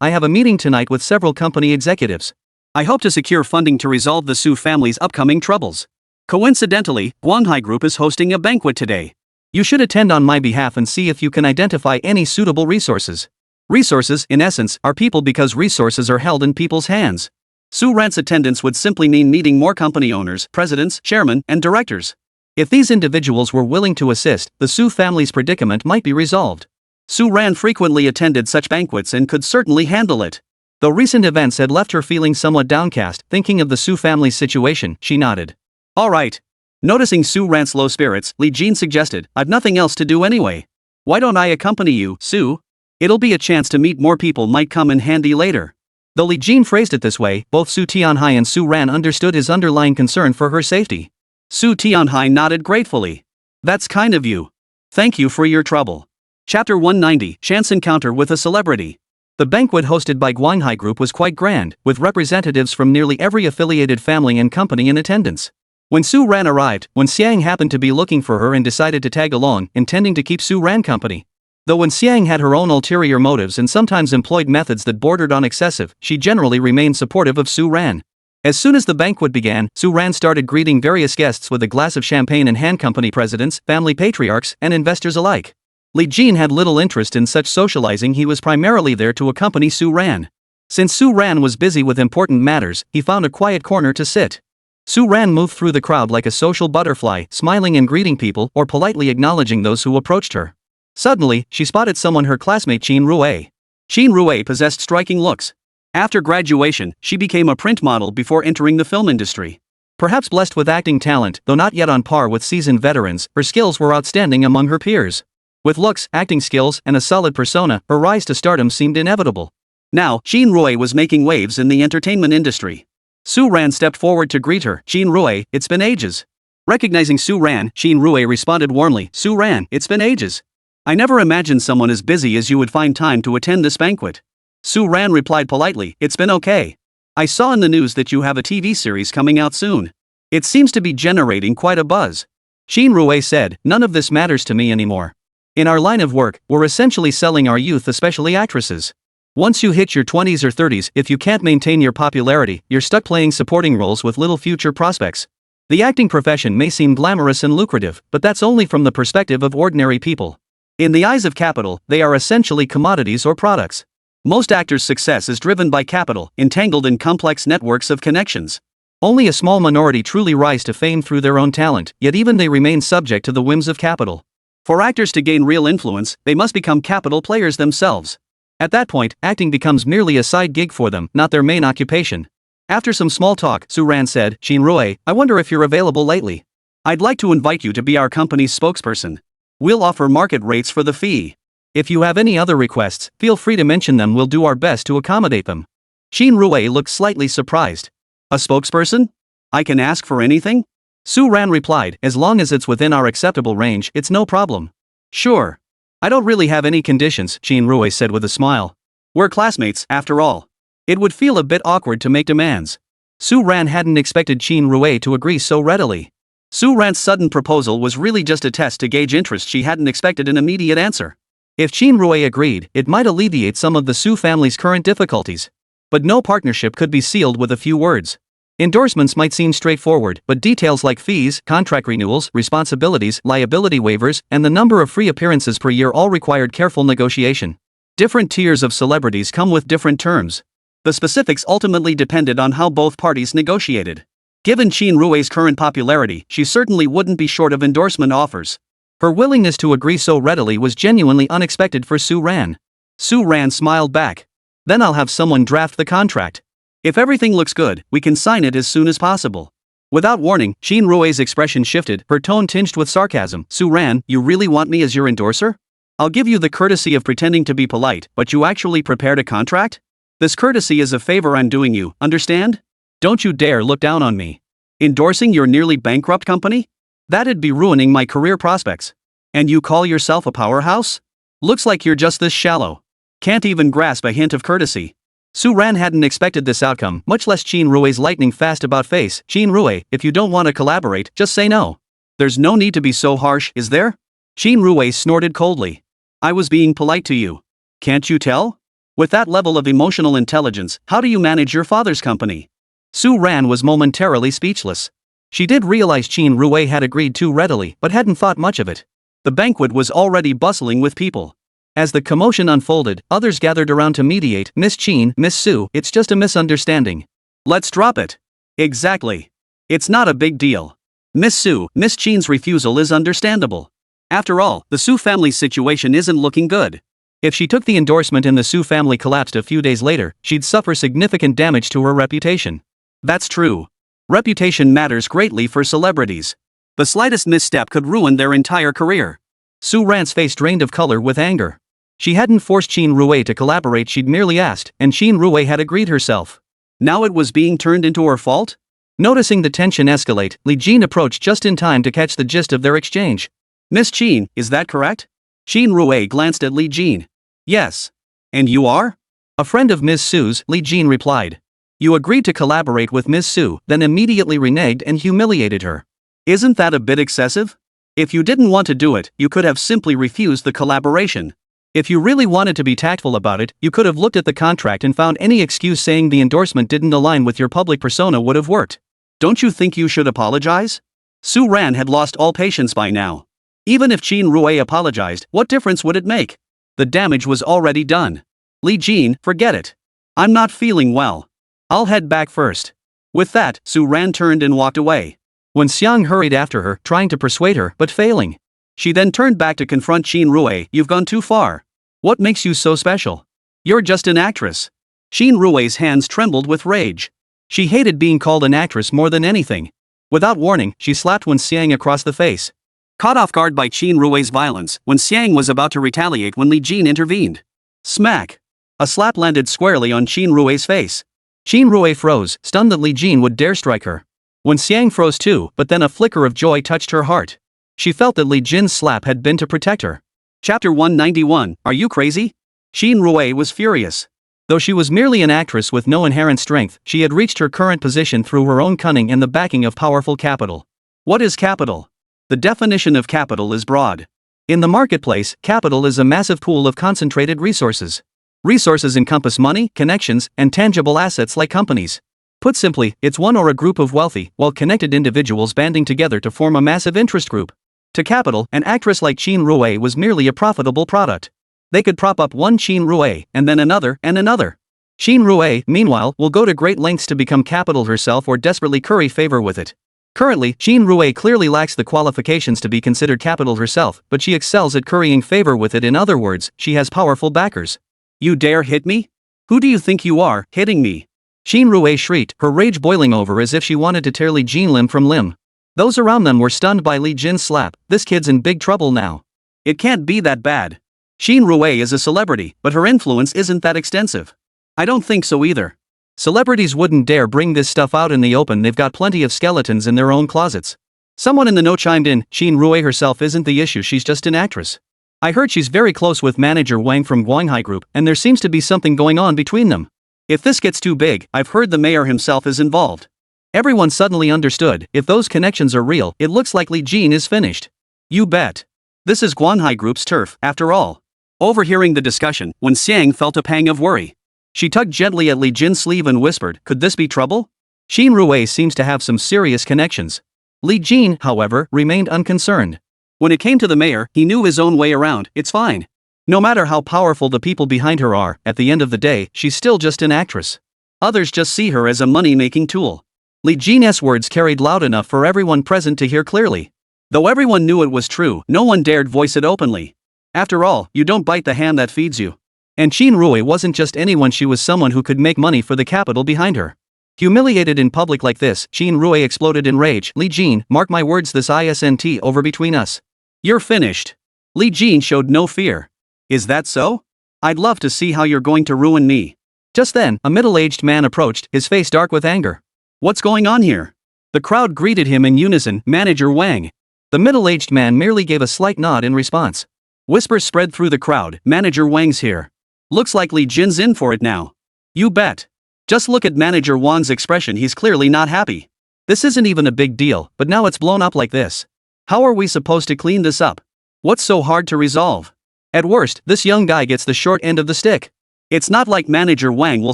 I have a meeting tonight with several company executives. I hope to secure funding to resolve the Su family's upcoming troubles. Coincidentally, Guanghai Group is hosting a banquet today. You should attend on my behalf and see if you can identify any suitable resources. Resources, in essence, are people because resources are held in people's hands. Su Ran's attendance would simply mean meeting more company owners, presidents, chairmen, and directors. If these individuals were willing to assist, the Su family's predicament might be resolved. Su Ran frequently attended such banquets and could certainly handle it. Though recent events had left her feeling somewhat downcast, thinking of the Su family's situation, she nodded. All right. Noticing Su Ran's low spirits, Li Jin suggested, I've nothing else to do anyway. Why don't I accompany you, Su? It'll be a chance to meet more people, might come in handy later. Though Li Jin phrased it this way, both Su Tianhai and Su Ran understood his underlying concern for her safety. Su Tianhai nodded gratefully. That's kind of you. Thank you for your trouble. Chapter 190, Chance Encounter with a Celebrity. The banquet hosted by Guanghai Group was quite grand, with representatives from nearly every affiliated family and company in attendance. When Su Ran arrived, Wen Xiang happened to be looking for her and decided to tag along, intending to keep Su Ran company. Though Wen Xiang had her own ulterior motives and sometimes employed methods that bordered on excessive, she generally remained supportive of Su Ran. As soon as the banquet began, Su Ran started greeting various guests with a glass of champagne and hand company presidents, family patriarchs, and investors alike. Li Jin had little interest in such socializing. He was primarily there to accompany Su Ran. Since Su Ran was busy with important matters, he found a quiet corner to sit. Su Ran moved through the crowd like a social butterfly, smiling and greeting people or politely acknowledging those who approached her. Suddenly, she spotted someone, her classmate Qin Rui. Qin Rui possessed striking looks. After graduation, she became a print model before entering the film industry. Perhaps blessed with acting talent, though not yet on par with seasoned veterans, her skills were outstanding among her peers. With looks, acting skills, and a solid persona, her rise to stardom seemed inevitable. Now, Qin Rui was making waves in the entertainment industry. Su Ran stepped forward to greet her. Qin Rui, it's been ages. Recognizing Su Ran, Qin Rui responded warmly, Su Ran, it's been ages. I never imagined someone as busy as you would find time to attend this banquet. Su Ran replied politely, it's been okay. I saw in the news that you have a TV series coming out soon. It seems to be generating quite a buzz. Qin Rui said, none of this matters to me anymore. In our line of work, we're essentially selling our youth, especially actresses. Once you hit your 20s or 30s, if you can't maintain your popularity, you're stuck playing supporting roles with little future prospects. The acting profession may seem glamorous and lucrative, but that's only from the perspective of ordinary people. In the eyes of capital, they are essentially commodities or products. Most actors' success is driven by capital, entangled in complex networks of connections. Only a small minority truly rise to fame through their own talent, yet even they remain subject to the whims of capital. For actors to gain real influence, they must become capital players themselves. At that point, acting becomes merely a side gig for them, not their main occupation. After some small talk, Su Ran said, Qin Rui, I wonder if you're available lately. I'd like to invite you to be our company's spokesperson. We'll offer market rates for the fee. If you have any other requests, feel free to mention them. We'll do our best to accommodate them. Qin Rui looked slightly surprised. A spokesperson? I can ask for anything? Su Ran replied, as long as it's within our acceptable range, it's no problem. Sure. I don't really have any conditions, Qin Rui said with a smile. We're classmates, after all. It would feel a bit awkward to make demands. Su Ran hadn't expected Qin Rui to agree so readily. Su Ran's sudden proposal was really just a test to gauge interest. She hadn't expected an immediate answer. If Qin Rui agreed, it might alleviate some of the Su family's current difficulties. But no partnership could be sealed with a few words. Endorsements might seem straightforward, but details like fees, contract renewals, responsibilities, liability waivers, and the number of free appearances per year all required careful negotiation. Different tiers of celebrities come with different terms. The specifics ultimately depended on how both parties negotiated. Given Qin Rui's current popularity, she certainly wouldn't be short of endorsement offers. Her willingness to agree so readily was genuinely unexpected for Su Ran. Su Ran smiled back. Then I'll have someone draft the contract. If everything looks good, we can sign it as soon as possible. Without warning, Qin Rui's expression shifted, her tone tinged with sarcasm. Su Ran, you really want me as your endorser? I'll give you the courtesy of pretending to be polite, but you actually prepared a contract? This courtesy is a favor I'm doing you, understand? Don't you dare look down on me. Endorsing your nearly bankrupt company? That'd be ruining my career prospects. And you call yourself a powerhouse? Looks like you're just this shallow. Can't even grasp a hint of courtesy. Su Ran hadn't expected this outcome, much less Qin Rui's lightning fast about face. Qin Rui, if you don't want to collaborate, just say no. There's no need to be so harsh, is there? Qin Rui snorted coldly. I was being polite to you. Can't you tell? With that level of emotional intelligence, how do you manage your father's company? Su Ran was momentarily speechless. She did realize Qin Rui had agreed too readily, but hadn't thought much of it. The banquet was already bustling with people. As the commotion unfolded, others gathered around to mediate. Miss Qin, Miss Su, it's just a misunderstanding. Let's drop it. Exactly. It's not a big deal. Miss Su, Miss Qin's refusal is understandable. After all, the Su family's situation isn't looking good. If she took the endorsement and the Su family collapsed a few days later, she'd suffer significant damage to her reputation. That's true. Reputation matters greatly for celebrities. The slightest misstep could ruin their entire career. Su Ran's face drained of color with anger. She hadn't forced Qin Rui to collaborate, she'd merely asked, and Qin Rui had agreed herself. Now it was being turned into her fault? Noticing the tension escalate, Li Jin approached just in time to catch the gist of their exchange. Miss Qin, is that correct? Qin Rui glanced at Li Jin. Yes. And you are? A friend of Ms. Su's, Li Jin replied. You agreed to collaborate with Ms. Su, then immediately reneged and humiliated her. Isn't that a bit excessive? If you didn't want to do it, you could have simply refused the collaboration. If you really wanted to be tactful about it, you could have looked at the contract and found any excuse saying the endorsement didn't align with your public persona would have worked. Don't you think you should apologize? Su Ran had lost all patience by now. Even if Qin Rui apologized, what difference would it make? The damage was already done. Li Jin, forget it. I'm not feeling well. I'll head back first. With that, Su Ran turned and walked away. When Xiang hurried after her, trying to persuade her, but failing. She then turned back to confront Qin Rui. You've gone too far. What makes you so special? You're just an actress. Qin Rui's hands trembled with rage. She hated being called an actress more than anything. Without warning, she slapped Wen Xiang across the face. Caught off guard by Qin Rui's violence, Wen Xiang was about to retaliate when Li Jin intervened. Smack! A slap landed squarely on Qin Rui's face. Qin Rui froze, stunned that Li Jin would dare strike her. Wen Xiang froze too, but then a flicker of joy touched her heart. She felt that Li Jin's slap had been to protect her. Chapter 191, Are You Crazy? Qin Rui was furious. Though she was merely an actress with no inherent strength, she had reached her current position through her own cunning and the backing of powerful capital. What is capital? The definition of capital is broad. In the marketplace, capital is a massive pool of concentrated resources. Resources encompass money, connections, and tangible assets like companies. Put simply, it's one or a group of wealthy, well-connected individuals banding together to form a massive interest group. To capital, an actress like Qin Rui was merely a profitable product. They could prop up one Qin Rui, and then another, and another. Qin Rui, meanwhile, will go to great lengths to become capital herself or desperately curry favor with it. Currently, Qin Rui clearly lacks the qualifications to be considered capital herself, but she excels at currying favor with it. In other words, she has powerful backers. You dare hit me? Who do you think you are, hitting me? Qin Rui shrieked, her rage boiling over as if she wanted to tear Li Jin limb from limb. Those around them were stunned by Li Jin's slap. This kid's in big trouble now. It can't be that bad. Qin Rui is a celebrity, but her influence isn't that extensive. I don't think so either. Celebrities wouldn't dare bring this stuff out in the open. They've got plenty of skeletons in their own closets. Someone in the know chimed in. Qin Rui herself isn't the issue, she's just an actress. I heard she's very close with manager Wang from Guanghai Group, and there seems to be something going on between them. If this gets too big, I've heard the mayor himself is involved. Everyone suddenly understood. If those connections are real, it looks like Li Jin is finished. You bet. This is Guanghai Group's turf, after all. Overhearing the discussion, Wen Xiang felt a pang of worry. She tugged gently at Li Jin's sleeve and whispered, could this be trouble? Qin Rui seems to have some serious connections. Li Jin, however, remained unconcerned. When it came to the mayor, he knew his own way around. It's fine. No matter how powerful the people behind her are, at the end of the day, she's still just an actress. Others just see her as a money-making tool. Li Jin's words carried loud enough for everyone present to hear clearly. Though everyone knew it was true, no one dared voice it openly. After all, you don't bite the hand that feeds you. And Qin Rui wasn't just anyone, she was someone who could make money for the capital behind her. Humiliated in public like this, Qin Rui exploded in rage. Li Jin, mark my words, this isn't over between us. You're finished. Li Jin showed no fear. Is that so? I'd love to see how you're going to ruin me. Just then, a middle-aged man approached, his face dark with anger. What's going on here? The crowd greeted him in unison, Manager Wang. The middle-aged man merely gave a slight nod in response. Whispers spread through the crowd, Manager Wang's here. Looks like Li Jin's in for it now. You bet. Just look at Manager Wang's expression, he's clearly not happy. This isn't even a big deal, but now it's blown up like this. How are we supposed to clean this up? What's so hard to resolve? At worst, this young guy gets the short end of the stick. It's not like Manager Wang will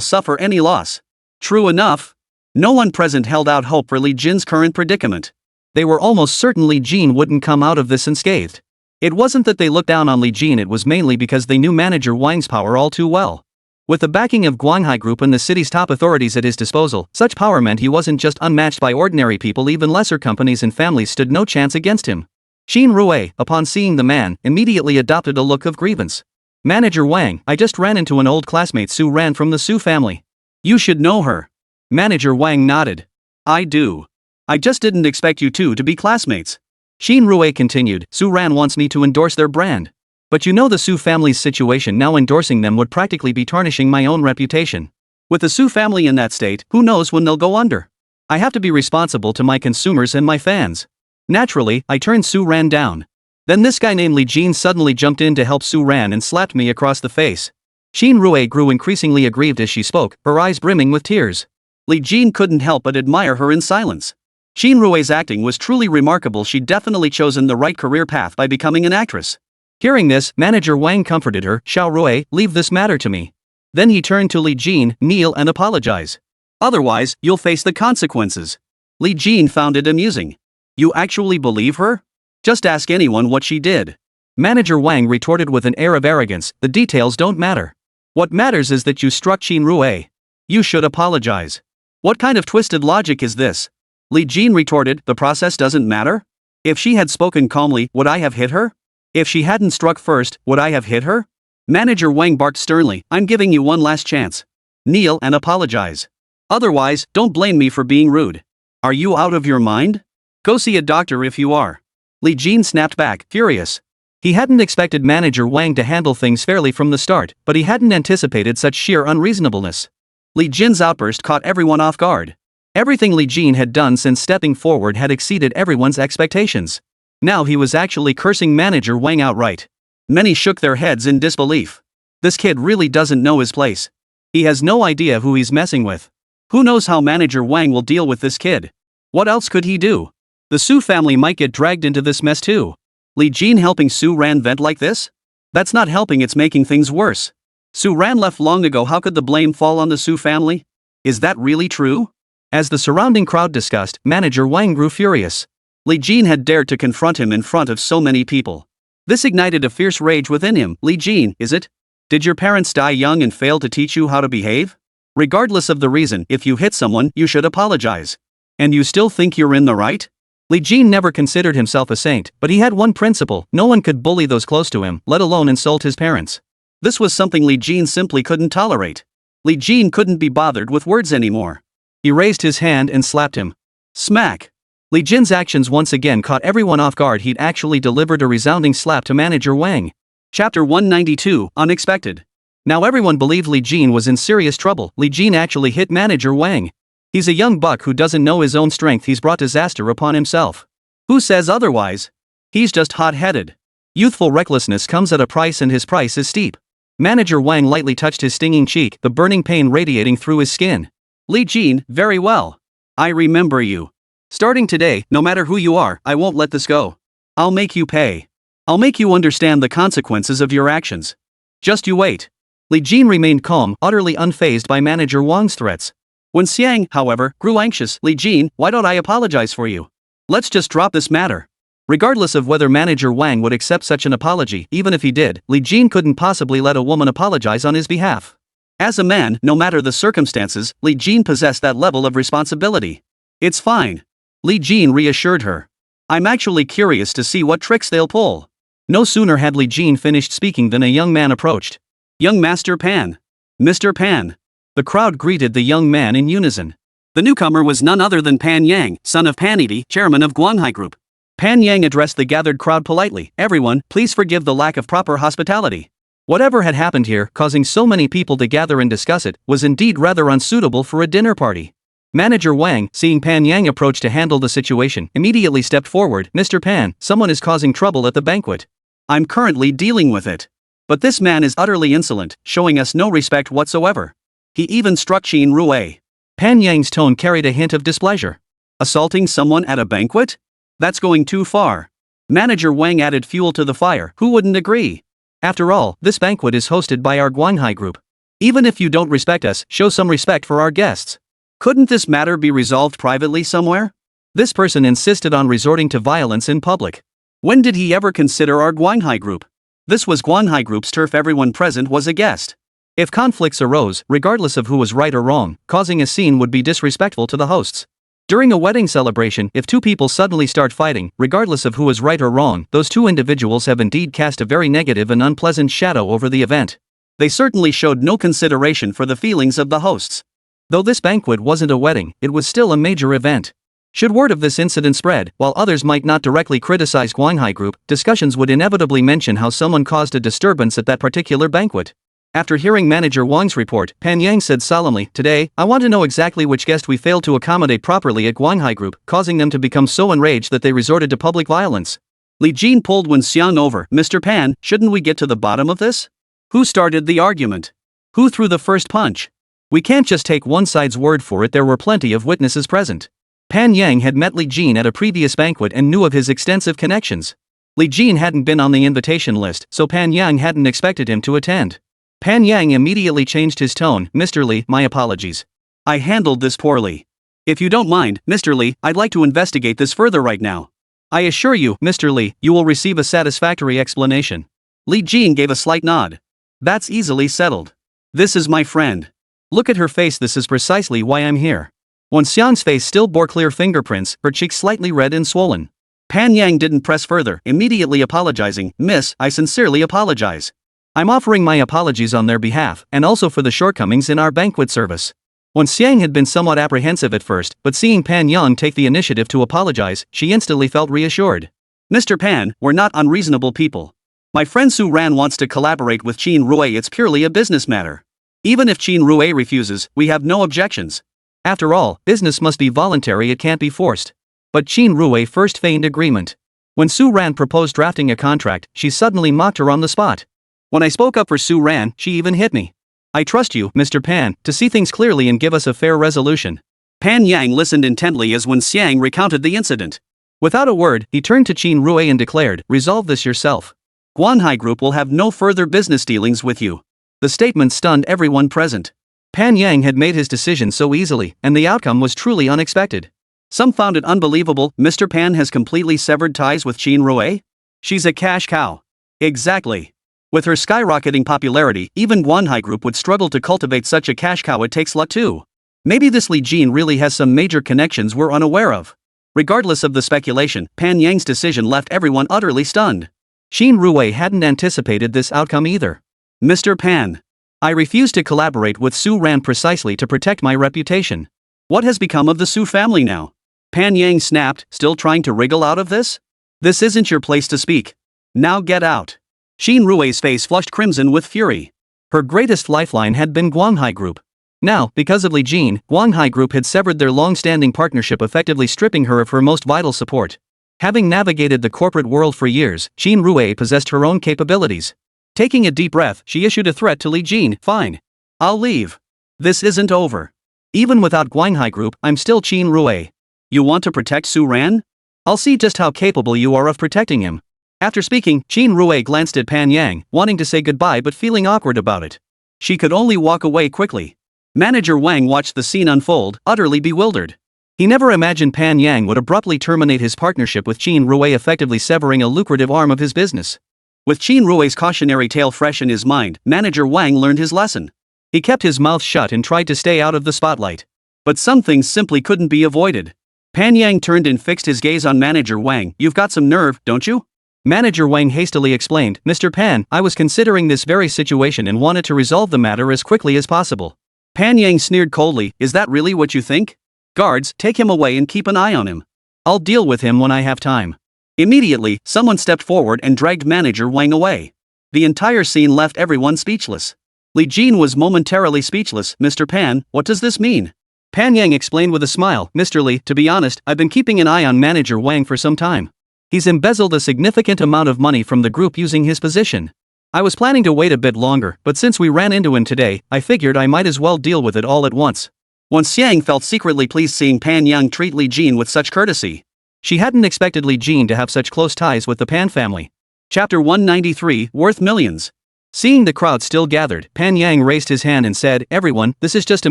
suffer any loss. True enough. No one present held out hope for Li Jin's current predicament. They were almost certain Li Jin wouldn't come out of this unscathed. It wasn't that they looked down on Li Jin, it was mainly because they knew Manager Wang's power all too well. With the backing of Guanghai Group and the city's top authorities at his disposal, such power meant he wasn't just unmatched by ordinary people, even lesser companies and families stood no chance against him. Qin Rui, upon seeing the man, immediately adopted a look of grievance. Manager Wang, I just ran into an old classmate, Su Ran from the Su family. You should know her. Manager Wang nodded. I do. I just didn't expect you two to be classmates. Qin Rui continued, Su Ran wants me to endorse their brand. But you know the Su family's situation now, endorsing them would practically be tarnishing my own reputation. With the Su family in that state, who knows when they'll go under? I have to be responsible to my consumers and my fans. Naturally, I turned Su Ran down. Then this guy named Li Jin suddenly jumped in to help Su Ran and slapped me across the face. Qin Rui grew increasingly aggrieved as she spoke, her eyes brimming with tears. Li Jin couldn't help but admire her in silence. Qin Rui's acting was truly remarkable. She'd definitely chosen the right career path by becoming an actress. Hearing this, Manager Wang comforted her, Xiao Rui, leave this matter to me. Then he turned to Li Jin, kneel and apologize. Otherwise, you'll face the consequences. Li Jin found it amusing. You actually believe her? Just ask anyone what she did. Manager Wang retorted with an air of arrogance, the details don't matter. What matters is that you struck Qin Rui. You should apologize. What kind of twisted logic is this? Li Jin retorted, the process doesn't matter? If she had spoken calmly, would I have hit her? If she hadn't struck first, would I have hit her? Manager Wang barked sternly, I'm giving you one last chance. Kneel and apologize. Otherwise, don't blame me for being rude. Are you out of your mind? Go see a doctor if you are. Li Jin snapped back, furious. He hadn't expected Manager Wang to handle things fairly from the start, but he hadn't anticipated such sheer unreasonableness. Li Jin's outburst caught everyone off guard. Everything Li Jin had done since stepping forward had exceeded everyone's expectations. Now he was actually cursing Manager Wang outright. Many shook their heads in disbelief. This kid really doesn't know his place. He has no idea who he's messing with. Who knows how Manager Wang will deal with this kid? What else could he do? The Su family might get dragged into this mess too. Li Jin helping Su Ran vent like this? That's not helping, it's making things worse. Su Ran left long ago, how could the blame fall on the Su family? Is that really true? As the surrounding crowd discussed, Manager Wang grew furious. Li Jin had dared to confront him in front of so many people. This ignited a fierce rage within him. Li Jin, is it? Did your parents die young and fail to teach you how to behave? Regardless of the reason, if you hit someone, you should apologize. And you still think you're in the right? Li Jin never considered himself a saint, but he had one principle: no one could bully those close to him, let alone insult his parents. This was something Li Jin simply couldn't tolerate. Li Jin couldn't be bothered with words anymore. He raised his hand and slapped him. Smack! Li Jin's actions once again caught everyone off guard. He'd actually delivered a resounding slap to Manager Wang. Chapter 192, Unexpected. Now everyone believed Li Jin was in serious trouble. Li Jin actually hit Manager Wang. He's a young buck who doesn't know his own strength. He's brought disaster upon himself. Who says otherwise? He's just hot-headed. Youthful recklessness comes at a price, and his price is steep. Manager Wang lightly touched his stinging cheek, the burning pain radiating through his skin. Li Jin, very well. I remember you. Starting today, no matter who you are, I won't let this go. I'll make you pay. I'll make you understand the consequences of your actions. Just you wait. Li Jin remained calm, utterly unfazed by Manager Wang's threats. When Xiang, however, grew anxious, Li Jin, why don't I apologize for you? Let's just drop this matter. Regardless of whether Manager Wang would accept such an apology, even if he did, Li Jin couldn't possibly let a woman apologize on his behalf. As a man, no matter the circumstances, Li Jin possessed that level of responsibility. It's fine. Li Jin reassured her. I'm actually curious to see what tricks they'll pull. No sooner had Li Jin finished speaking than a young man approached. Young Master Pan. Mr. Pan. The crowd greeted the young man in unison. The newcomer was none other than Pan Yang, son of Manhwaedit, chairman of Guanghai Group. Pan Yang addressed the gathered crowd politely. Everyone, please forgive the lack of proper hospitality. Whatever had happened here, causing so many people to gather and discuss it, was indeed rather unsuitable for a dinner party. Manager Wang, seeing Pan Yang approach to handle the situation, immediately stepped forward. Mr. Pan, someone is causing trouble at the banquet. I'm currently dealing with it. But this man is utterly insolent, showing us no respect whatsoever. He even struck Qin Rui. Pan Yang's tone carried a hint of displeasure. Assaulting someone at a banquet? That's going too far. Manager Wang added fuel to the fire. Who wouldn't agree? After all, this banquet is hosted by our Guanghai Group. Even if you don't respect us, show some respect for our guests. Couldn't this matter be resolved privately somewhere? This person insisted on resorting to violence in public. When did he ever consider our Guanghai Group? This was Guanghai Group's turf. Everyone present was a guest. If conflicts arose, regardless of who was right or wrong, causing a scene would be disrespectful to the hosts. During a wedding celebration, if two people suddenly start fighting, regardless of who is right or wrong, those two individuals have indeed cast a very negative and unpleasant shadow over the event. They certainly showed no consideration for the feelings of the hosts. Though this banquet wasn't a wedding, it was still a major event. Should word of this incident spread, while others might not directly criticize Guanghai Group, discussions would inevitably mention how someone caused a disturbance at that particular banquet. After hearing Manager Wang's report, Pan Yang said solemnly, "Today, I want to know exactly which guest we failed to accommodate properly at Guanghai Group, causing them to become so enraged that they resorted to public violence." Li Jin pulled Wen Xiang over. Mr. Pan, shouldn't we get to the bottom of this? Who started the argument? Who threw the first punch? We can't just take one side's word for it. There were plenty of witnesses present. Pan Yang had met Li Jin at a previous banquet and knew of his extensive connections. Li Jin hadn't been on the invitation list, so Pan Yang hadn't expected him to attend. Pan Yang immediately changed his tone. Mr. Li, my apologies. I handled this poorly. If you don't mind, Mr. Li, I'd like to investigate this further right now. I assure you, Mr. Li, you will receive a satisfactory explanation. Li Jin gave a slight nod. That's easily settled. This is my friend. Look at her face, this is precisely why I'm here. Wan Xiang's face still bore clear fingerprints, her cheeks slightly red and swollen. Pan Yang didn't press further, immediately apologizing. Miss, I sincerely apologize. I'm offering my apologies on their behalf, and also for the shortcomings in our banquet service. Wan Xiang had been somewhat apprehensive at first, but seeing Pan Yang take the initiative to apologize, she instantly felt reassured. Mr. Pan, we're not unreasonable people. My friend Su Ran wants to collaborate with Qin Rui, it's purely a business matter. Even if Qin Rui refuses, we have no objections. After all, business must be voluntary, it can't be forced. But Qin Rui first feigned agreement. When Su Ran proposed drafting a contract, she suddenly mocked her on the spot. When I spoke up for Su Ran, she even hit me. I trust you, Mr. Pan, to see things clearly and give us a fair resolution. Pan Yang listened intently as Wan Xiang recounted the incident. Without a word, he turned to Qin Rui and declared, resolve this yourself. Guanhai Group will have no further business dealings with you. The statement stunned everyone present. Pan Yang had made his decision so easily, and the outcome was truly unexpected. Some found it unbelievable. Mr. Pan has completely severed ties with Qin Rui? She's a cash cow. Exactly. With her skyrocketing popularity, even Guanhai Group would struggle to cultivate such a cash cow. It takes luck too. Maybe this Li Jin really has some major connections we're unaware of. Regardless of the speculation, Pan Yang's decision left everyone utterly stunned. Qin Rui hadn't anticipated this outcome either. Mr. Pan. I refuse to collaborate with Su Ran precisely to protect my reputation. What has become of the Su family now? Pan Yang snapped, still trying to wriggle out of this? This isn't your place to speak. Now get out. Qin Rui's face flushed crimson with fury. Her greatest lifeline had been Guanhai Group. Now, because of Li Jin, Guanhai Group had severed their long-standing partnership, effectively stripping her of her most vital support. Having navigated the corporate world for years, Qin Rui possessed her own capabilities. Taking a deep breath, she issued a threat to Li Jin. Fine. I'll leave. This isn't over. Even without Guanhai Group, I'm still Qin Rui. You want to protect Su Ran? I'll see just how capable you are of protecting him. After speaking, Qin Rui glanced at Pan Yang, wanting to say goodbye but feeling awkward about it. She could only walk away quickly. Manager Wang watched the scene unfold, utterly bewildered. He never imagined Pan Yang would abruptly terminate his partnership with Qin Rui, effectively severing a lucrative arm of his business. With Qin Rui's cautionary tale fresh in his mind, Manager Wang learned his lesson. He kept his mouth shut and tried to stay out of the spotlight. But some things simply couldn't be avoided. Pan Yang turned and fixed his gaze on Manager Wang. You've got some nerve, don't you? Manager Wang hastily explained, Mr. Pan, I was considering this very situation and wanted to resolve the matter as quickly as possible. Pan Yang sneered coldly, is that really what you think? Guards, take him away and keep an eye on him. I'll deal with him when I have time. Immediately, someone stepped forward and dragged Manager Wang away. The entire scene left everyone speechless. Li Jin was momentarily speechless. Mr. Pan, what does this mean? Pan Yang explained with a smile, Mr. Li, to be honest, I've been keeping an eye on Manager Wang for some time. He's embezzled a significant amount of money from the group using his position. I was planning to wait a bit longer, but since we ran into him today, I figured I might as well deal with it all at once. Wan Xiang felt secretly pleased seeing Pan Yang treat Li Jin with such courtesy. She hadn't expected Li Jin to have such close ties with the Pan family. Chapter 193, Worth Millions. Seeing the crowd still gathered, Pan Yang raised his hand and said, everyone, this is just a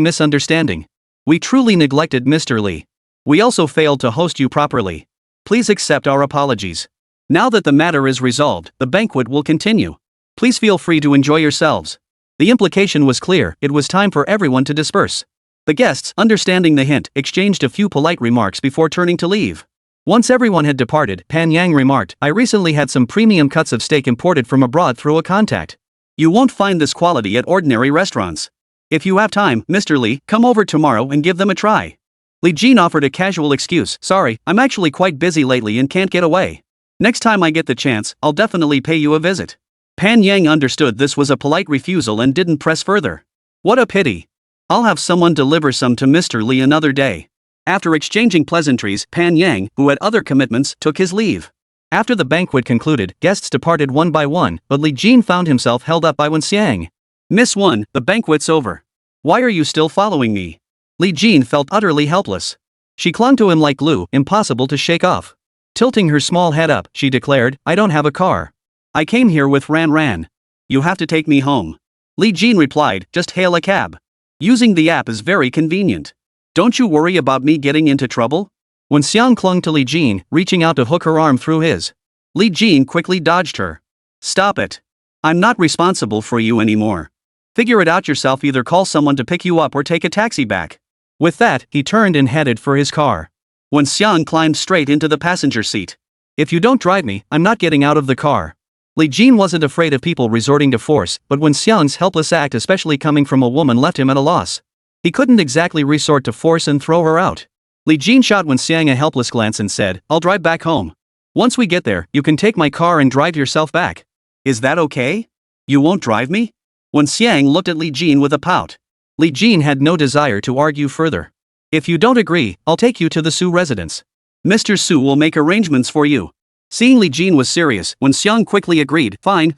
misunderstanding. We truly neglected Mr. Li. We also failed to host you properly. Please accept our apologies. Now that the matter is resolved, the banquet will continue. Please feel free to enjoy yourselves. The implication was clear, it was time for everyone to disperse. The guests, understanding the hint, exchanged a few polite remarks before turning to leave. Once everyone had departed, Pan Yang remarked, I recently had some premium cuts of steak imported from abroad through a contact. You won't find this quality at ordinary restaurants. If you have time, Mr. Li, come over tomorrow and give them a try. Li Jin offered a casual excuse, sorry, I'm actually quite busy lately and can't get away. Next time I get the chance, I'll definitely pay you a visit. Pan Yang understood this was a polite refusal and didn't press further. What a pity. I'll have someone deliver some to Mr. Li another day. After exchanging pleasantries, Pan Yang, who had other commitments, took his leave. After the banquet concluded, guests departed one by one, but Li Jin found himself held up by Wan Xiang. Miss Wan, the banquet's over. Why are you still following me? Li Jin felt utterly helpless. She clung to him like glue, impossible to shake off. Tilting her small head up, she declared, I don't have a car. I came here with Ran. You have to take me home. Li Jin replied, just hail a cab. Using the app is very convenient. Don't you worry about me getting into trouble? When Xiang clung to Li Jin, reaching out to hook her arm through his, Li Jin quickly dodged her. Stop it. I'm not responsible for you anymore. Figure it out yourself, either call someone to pick you up or take a taxi back. With that, he turned and headed for his car. When Xiang climbed straight into the passenger seat. If you don't drive me, I'm not getting out of the car. Li Jin wasn't afraid of people resorting to force, but when Xiang's helpless act, especially coming from a woman, left him at a loss. He couldn't exactly resort to force and throw her out. Li Jin shot when Xiang a helpless glance and said, I'll drive back home. Once we get there, you can take my car and drive yourself back. Is that okay? You won't drive me? When Xiang looked at Li Jin with a pout. Li Jin had no desire to argue further. If you don't agree, I'll take you to the Su residence. Mr. Su will make arrangements for you. Seeing Li Jin was serious, when Xiang quickly agreed, fine.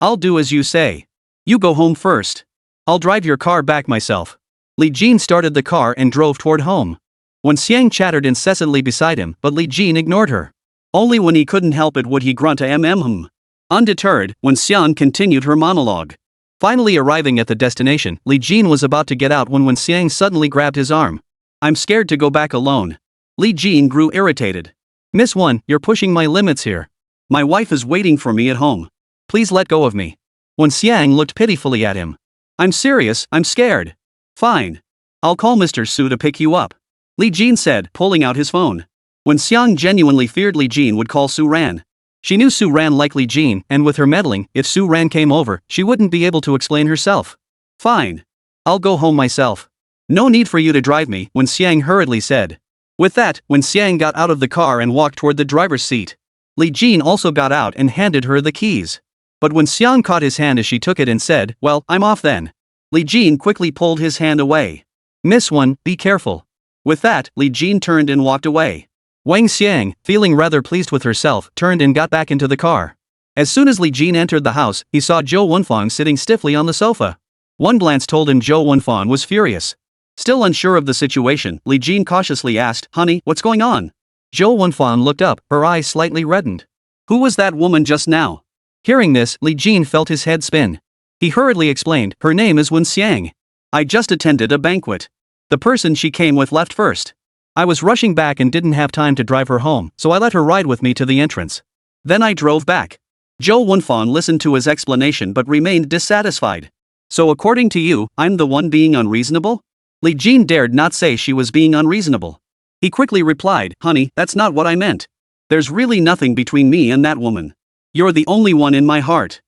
I'll do as you say. You go home first. I'll drive your car back myself. Li Jin started the car and drove toward home. When Xiang chattered incessantly beside him, but Li Jin ignored her. Only when he couldn't help it would he grunt a hum. Undeterred, when Xiang continued her monologue. Finally arriving at the destination, Li Jin was about to get out when Xiang suddenly grabbed his arm. I'm scared to go back alone. Li Jin grew irritated. Miss One, you're pushing my limits here. My wife is waiting for me at home. Please let go of me. When Xiang looked pitifully at him. I'm serious, I'm scared. Fine. I'll call Mr. Su to pick you up. Li Jin said, pulling out his phone. When Xiang genuinely feared Li Jin would call Su Ran. She knew Su Ran liked Li Jin, and with her meddling, if Su Ran came over, she wouldn't be able to explain herself. Fine. I'll go home myself. No need for you to drive me, when Xiang hurriedly said. With that, when Xiang got out of the car and walked toward the driver's seat, Li Jin also got out and handed her the keys. But when Xiang caught his hand as she took it and said, well, I'm off then. Li Jin quickly pulled his hand away. Miss One, be careful. With that, Li Jin turned and walked away. Wang Xiang, feeling rather pleased with herself, turned and got back into the car. As soon as Li Jin entered the house, he saw Zhou Wenfang sitting stiffly on the sofa. One glance told him Zhou Wenfang was furious. Still unsure of the situation, Li Jin cautiously asked, honey, what's going on? Zhou Wenfang looked up, her eyes slightly reddened. Who was that woman just now? Hearing this, Li Jin felt his head spin. He hurriedly explained, her name is Wen Xiang. I just attended a banquet. The person she came with left first. I was rushing back and didn't have time to drive her home, so I let her ride with me to the entrance. Then I drove back. Zhou Wenfang listened to his explanation but remained dissatisfied. So according to you, I'm the one being unreasonable? Li Jin dared not say she was being unreasonable. He quickly replied, honey, that's not what I meant. There's really nothing between me and that woman. You're the only one in my heart.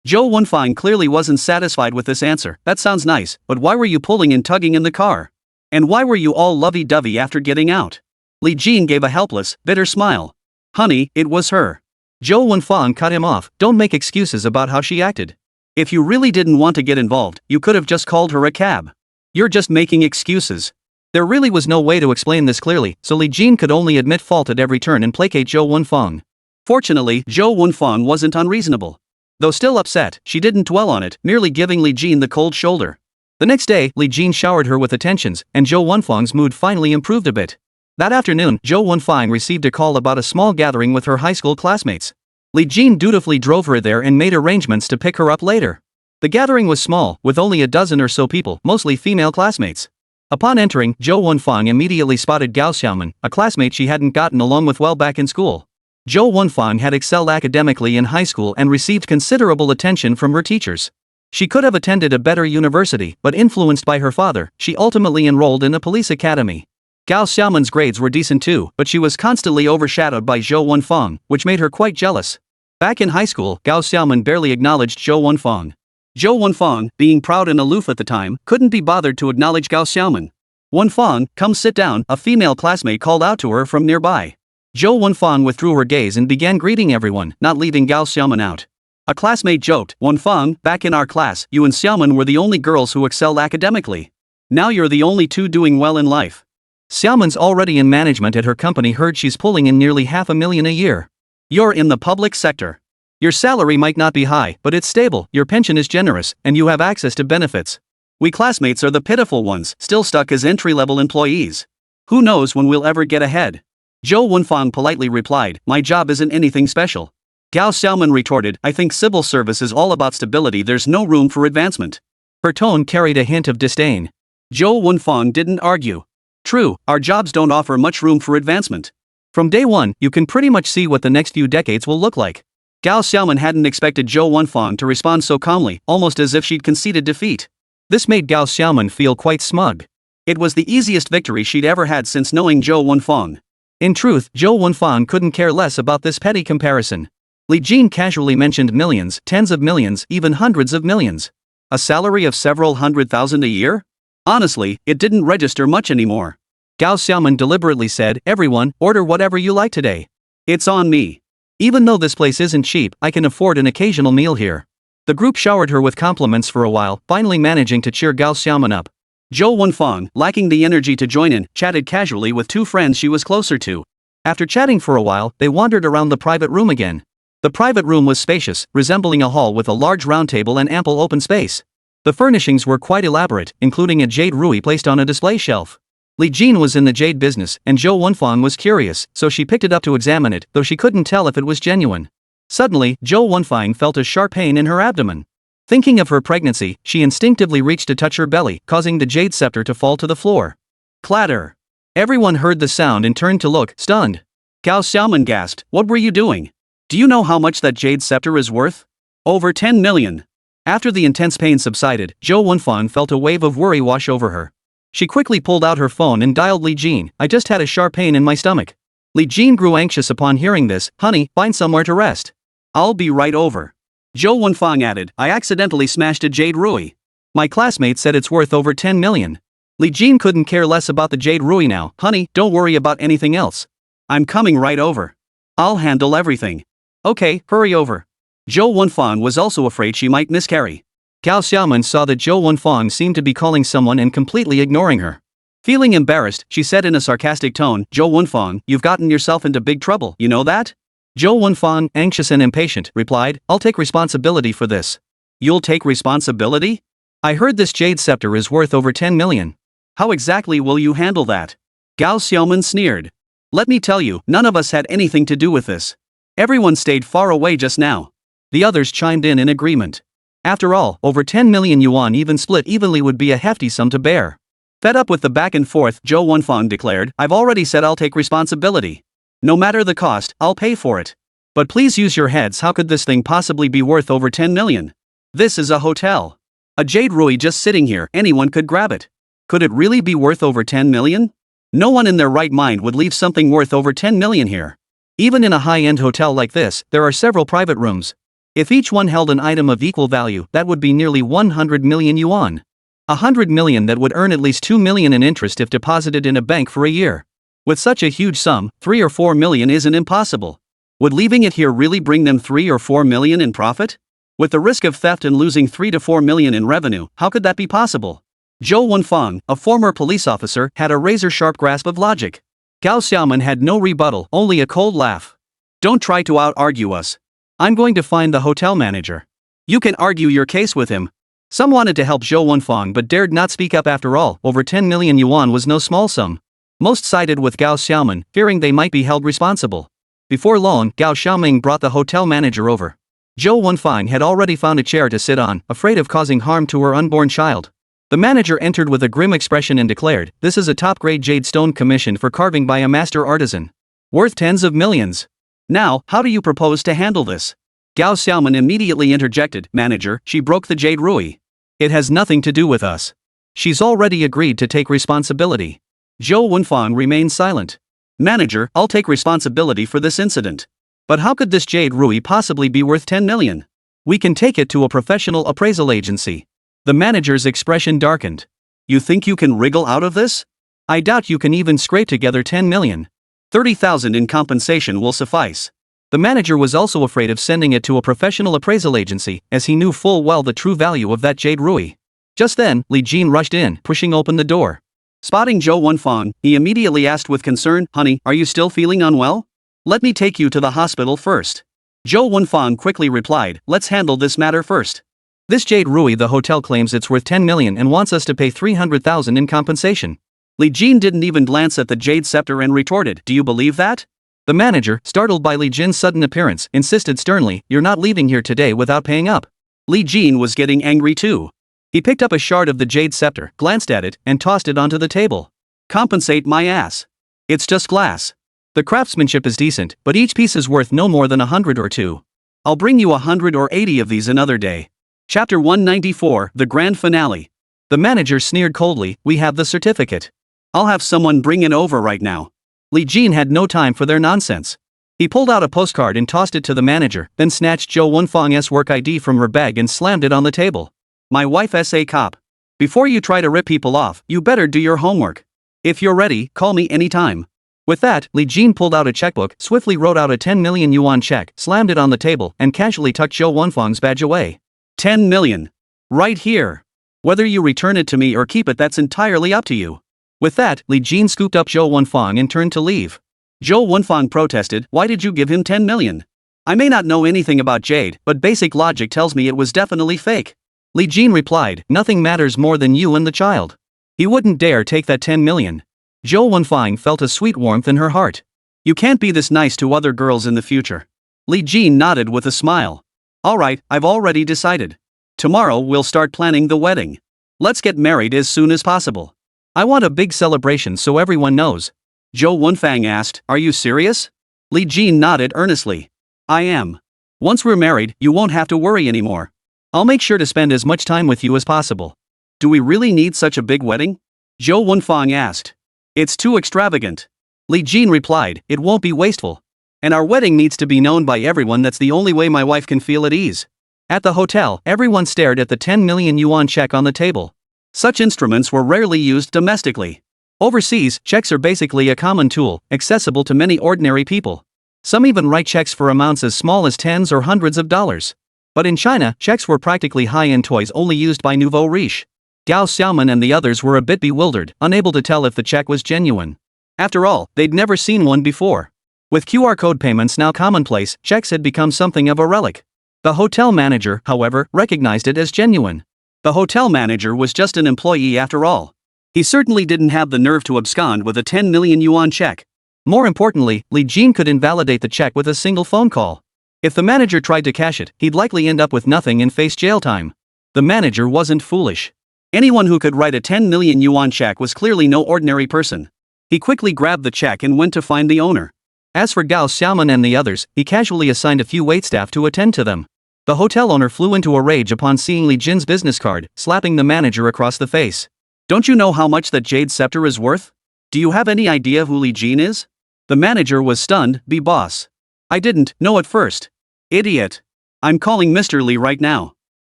Zhou Wenfang clearly wasn't satisfied with this answer. That sounds nice, but why were you pulling and tugging in the car? And why were you all lovey-dovey after getting out? Li Jin gave a helpless, bitter smile. Honey, it was her. Zhou Wenfang cut him off, don't make excuses about how she acted. If you really didn't want to get involved, you could have just called her a cab. You're just making excuses. There really was no way to explain this clearly, so Li Jin could only admit fault at every turn and placate Zhou Wenfang. Fortunately, Zhou Wenfang wasn't unreasonable. Though still upset, she didn't dwell on it, merely giving Li Jin the cold shoulder. The next day, Li Jin showered her with attentions, and Zhou Wenfang's mood finally improved a bit. That afternoon, Zhou Wenfang received a call about a small gathering with her high school classmates. Li Jin dutifully drove her there and made arrangements to pick her up later. The gathering was small, with only a dozen or so people, mostly female classmates. Upon entering, Zhou Wenfang immediately spotted Gao Xiaoman, a classmate she hadn't gotten along with well back in school. Zhou Wenfang had excelled academically in high school and received considerable attention from her teachers. She could have attended a better university, but influenced by her father, she ultimately enrolled in a police academy. Gao Xiaoman's grades were decent too, but she was constantly overshadowed by Zhou Wenfang, which made her quite jealous. Back in high school, Gao Xiaoman barely acknowledged Zhou Wenfang. Zhou Wenfang, being proud and aloof at the time, couldn't be bothered to acknowledge Gao Xiaoman. Wenfang, come sit down, a female classmate called out to her from nearby. Zhou Wenfang withdrew her gaze and began greeting everyone, not leaving Gao Xiaoman out. A classmate joked, Wenfang, back in our class, you and Xiaoman were the only girls who excelled academically. Now you're the only two doing well in life. Xiaoman's already in management at her company, heard she's pulling in nearly $500,000 a year. You're in the public sector. Your salary might not be high, but it's stable, your pension is generous, and you have access to benefits. We classmates are the pitiful ones, still stuck as entry-level employees. Who knows when we'll ever get ahead? Zhou Wenfang politely replied, my job isn't anything special. Gao Xiaoman retorted, I think civil service is all about stability, there's no room for advancement. Her tone carried a hint of disdain. Zhou Wenfang didn't argue. True, our jobs don't offer much room for advancement. From day one, you can pretty much see what the next few decades will look like. Gao Xiaoman hadn't expected Zhou Wenfang to respond so calmly, almost as if she'd conceded defeat. This made Gao Xiaoman feel quite smug. It was the easiest victory she'd ever had since knowing Zhou Wenfang. In truth, Zhou Wenfang couldn't care less about this petty comparison. Li Jin casually mentioned millions, tens of millions, even hundreds of millions. A salary of several $100,000 a year? Honestly, it didn't register much anymore. Gao Xiaoman deliberately said, everyone, order whatever you like today. It's on me. Even though this place isn't cheap, I can afford an occasional meal here. The group showered her with compliments for a while, finally managing to cheer Gao Xiaoman up. Zhou Wenfang, lacking the energy to join in, chatted casually with two friends she was closer to. After chatting for a while, they wandered around the private room again. The private room was spacious, resembling a hall with a large round table and ample open space. The furnishings were quite elaborate, including a jade ruby placed on a display shelf. Li Jin was in the jade business, and Zhou Wenfang was curious, so she picked it up to examine it, though she couldn't tell if it was genuine. Suddenly, Zhou Wenfang felt a sharp pain in her abdomen. Thinking of her pregnancy, she instinctively reached to touch her belly, causing the jade scepter to fall to the floor. Clatter! Everyone heard the sound and turned to look, stunned. Gao Xiaoman gasped, what were you doing? Do you know how much that jade scepter is worth? Over 10 million. After the intense pain subsided, Zhou Wenfang felt a wave of worry wash over her. She quickly pulled out her phone and dialed Li Jin, I just had a sharp pain in my stomach. Li Jin grew anxious upon hearing this, honey, find somewhere to rest. I'll be right over. Zhou Wenfang added, I accidentally smashed a jade ruby. My classmate said it's worth over 10 million. Li Jin couldn't care less about the jade ruby now, honey, don't worry about anything else. I'm coming right over. I'll handle everything. Okay, hurry over. Zhou Wenfang was also afraid she might miscarry. Gao Xiaoman saw that Zhou Wenfang seemed to be calling someone and completely ignoring her. Feeling embarrassed, she said in a sarcastic tone, Zhou Wenfang, you've gotten yourself into big trouble, you know that? Zhou Wenfang, anxious and impatient, replied, I'll take responsibility for this. You'll take responsibility? I heard this jade scepter is worth over 10 million. How exactly will you handle that? Gao Xiaoman sneered. Let me tell you, none of us had anything to do with this. Everyone stayed far away just now. The others chimed in agreement. After all, over 10 million yuan even split evenly would be a hefty sum to bear. Fed up with the back and forth, Zhou Wenfang declared, I've already said I'll take responsibility. No matter the cost, I'll pay for it. But please use your heads, how could this thing possibly be worth over 10 million? This is a hotel. A jade ruby just sitting here, anyone could grab it. Could it really be worth over 10 million? No one in their right mind would leave something worth over 10 million here. Even in a high-end hotel like this, there are several private rooms. If each one held an item of equal value, that would be nearly 100 million yuan. 100 million that would earn at least 2 million in interest if deposited in a bank for a year. With such a huge sum, 3 or 4 million isn't impossible. Would leaving it here really bring them 3 or 4 million in profit? With the risk of theft and losing 3 to 4 million in revenue, how could that be possible? Zhou Wenfang, a former police officer, had a razor-sharp grasp of logic. Gao Xiaoman had no rebuttal, only a cold laugh. Don't try to out-argue us. I'm going to find the hotel manager. You can argue your case with him. Some wanted to help Zhou Wenfang but dared not speak up after all, over 10 million yuan was no small sum. Most sided with Gao Xiaoman, fearing they might be held responsible. Before long, Gao Xiaoming brought the hotel manager over. Zhou Wenfang had already found a chair to sit on, afraid of causing harm to her unborn child. The manager entered with a grim expression and declared, this is a top-grade jade stone commissioned for carving by a master artisan. Worth tens of millions. Now, how do you propose to handle this? Gao Xiaoman immediately interjected, Manager, she broke the jade ruby. It has nothing to do with us. She's already agreed to take responsibility. Zhou Wenfang remained silent. Manager, I'll take responsibility for this incident. But how could this jade ruby possibly be worth 10 million? We can take it to a professional appraisal agency. The manager's expression darkened. You think you can wriggle out of this? I doubt you can even scrape together 10 million. 30,000 in compensation will suffice. The manager was also afraid of sending it to a professional appraisal agency, as he knew full well the true value of that jade ruby. Just then, Li Jin rushed in, pushing open the door. Spotting Zhou Wenfang, he immediately asked with concern, Honey, are you still feeling unwell? Let me take you to the hospital first. Zhou Wenfang quickly replied, let's handle this matter first. This jade ruby the hotel claims it's worth 10 million and wants us to pay 300,000 in compensation. Li Jin didn't even glance at the jade scepter and retorted, "Do you believe that?" The manager, startled by Li Jin's sudden appearance, insisted sternly, "You're not leaving here today without paying up." Li Jin was getting angry too. He picked up a shard of the jade scepter, glanced at it, and tossed it onto the table. "Compensate my ass. It's just glass. The craftsmanship is decent, but each piece is worth no more than 100 or 2. I'll bring you 100 or 80 of these another day." Chapter 194, The Grand Finale. The manager sneered coldly, "We have the certificate." "I'll have someone bring it over right now." Li Jin had no time for their nonsense. He pulled out a postcard and tossed it to the manager, then snatched Zhou Wenfang's work ID from her bag and slammed it on the table. "My wife S.A. cop. Before you try to rip people off, you better do your homework. If you're ready, call me anytime." With that, Li Jin pulled out a checkbook, swiftly wrote out a 10 million yuan check, slammed it on the table, and casually tucked Zhou Wenfang's badge away. 10 million. Right here. Whether you return it to me or keep it, that's entirely up to you. With that, Li Jin scooped up Zhou Wenfang and turned to leave. Zhou Wenfang protested, "Why did you give him 10 million? I may not know anything about jade, but basic logic tells me it was definitely fake." Li Jin replied, "Nothing matters more than you and the child." He wouldn't dare take that 10 million. Zhou Wenfang felt a sweet warmth in her heart. "You can't be this nice to other girls in the future." Li Jin nodded with a smile. "All right, I've already decided. Tomorrow we'll start planning the wedding. Let's get married as soon as possible." "I want a big celebration so everyone knows." Zhou Wenfang asked, "Are you serious?" Li Jin nodded earnestly. "I am. Once we're married, you won't have to worry anymore. I'll make sure to spend as much time with you as possible." "Do we really need such a big wedding?" Zhou Wenfang asked. "It's too extravagant." Li Jin replied, "It won't be wasteful. "And our wedding needs to be known by everyone. That's the only way my wife can feel at ease." At the hotel, everyone stared at the 10 million yuan check on the table. Such instruments were rarely used domestically. Overseas, checks are basically a common tool, accessible to many ordinary people. Some even write checks for amounts as small as tens or hundreds of dollars. But in China, checks were practically high-end toys only used by nouveau riche. Gao Xiaoman and the others were a bit bewildered, unable to tell if the check was genuine. After all, they'd never seen one before. With QR code payments now commonplace, checks had become something of a relic. The hotel manager, however, recognized it as genuine. The hotel manager was just an employee after all. He certainly didn't have the nerve to abscond with a 10 million yuan check. More importantly, Li Jin could invalidate the check with a single phone call. If the manager tried to cash it, he'd likely end up with nothing and face jail time. The manager wasn't foolish. Anyone who could write a 10 million yuan check was clearly no ordinary person. He quickly grabbed the check and went to find the owner. As for Gao Xiaoman and the others, he casually assigned a few waitstaff to attend to them. The hotel owner flew into a rage upon seeing Li Jin's business card, slapping the manager across the face. "Don't you know how much that jade scepter is worth? Do you have any idea who Li Jin is?" The manager was stunned. "Be boss. I didn't know at first. Idiot. I'm calling Mr. Li right now.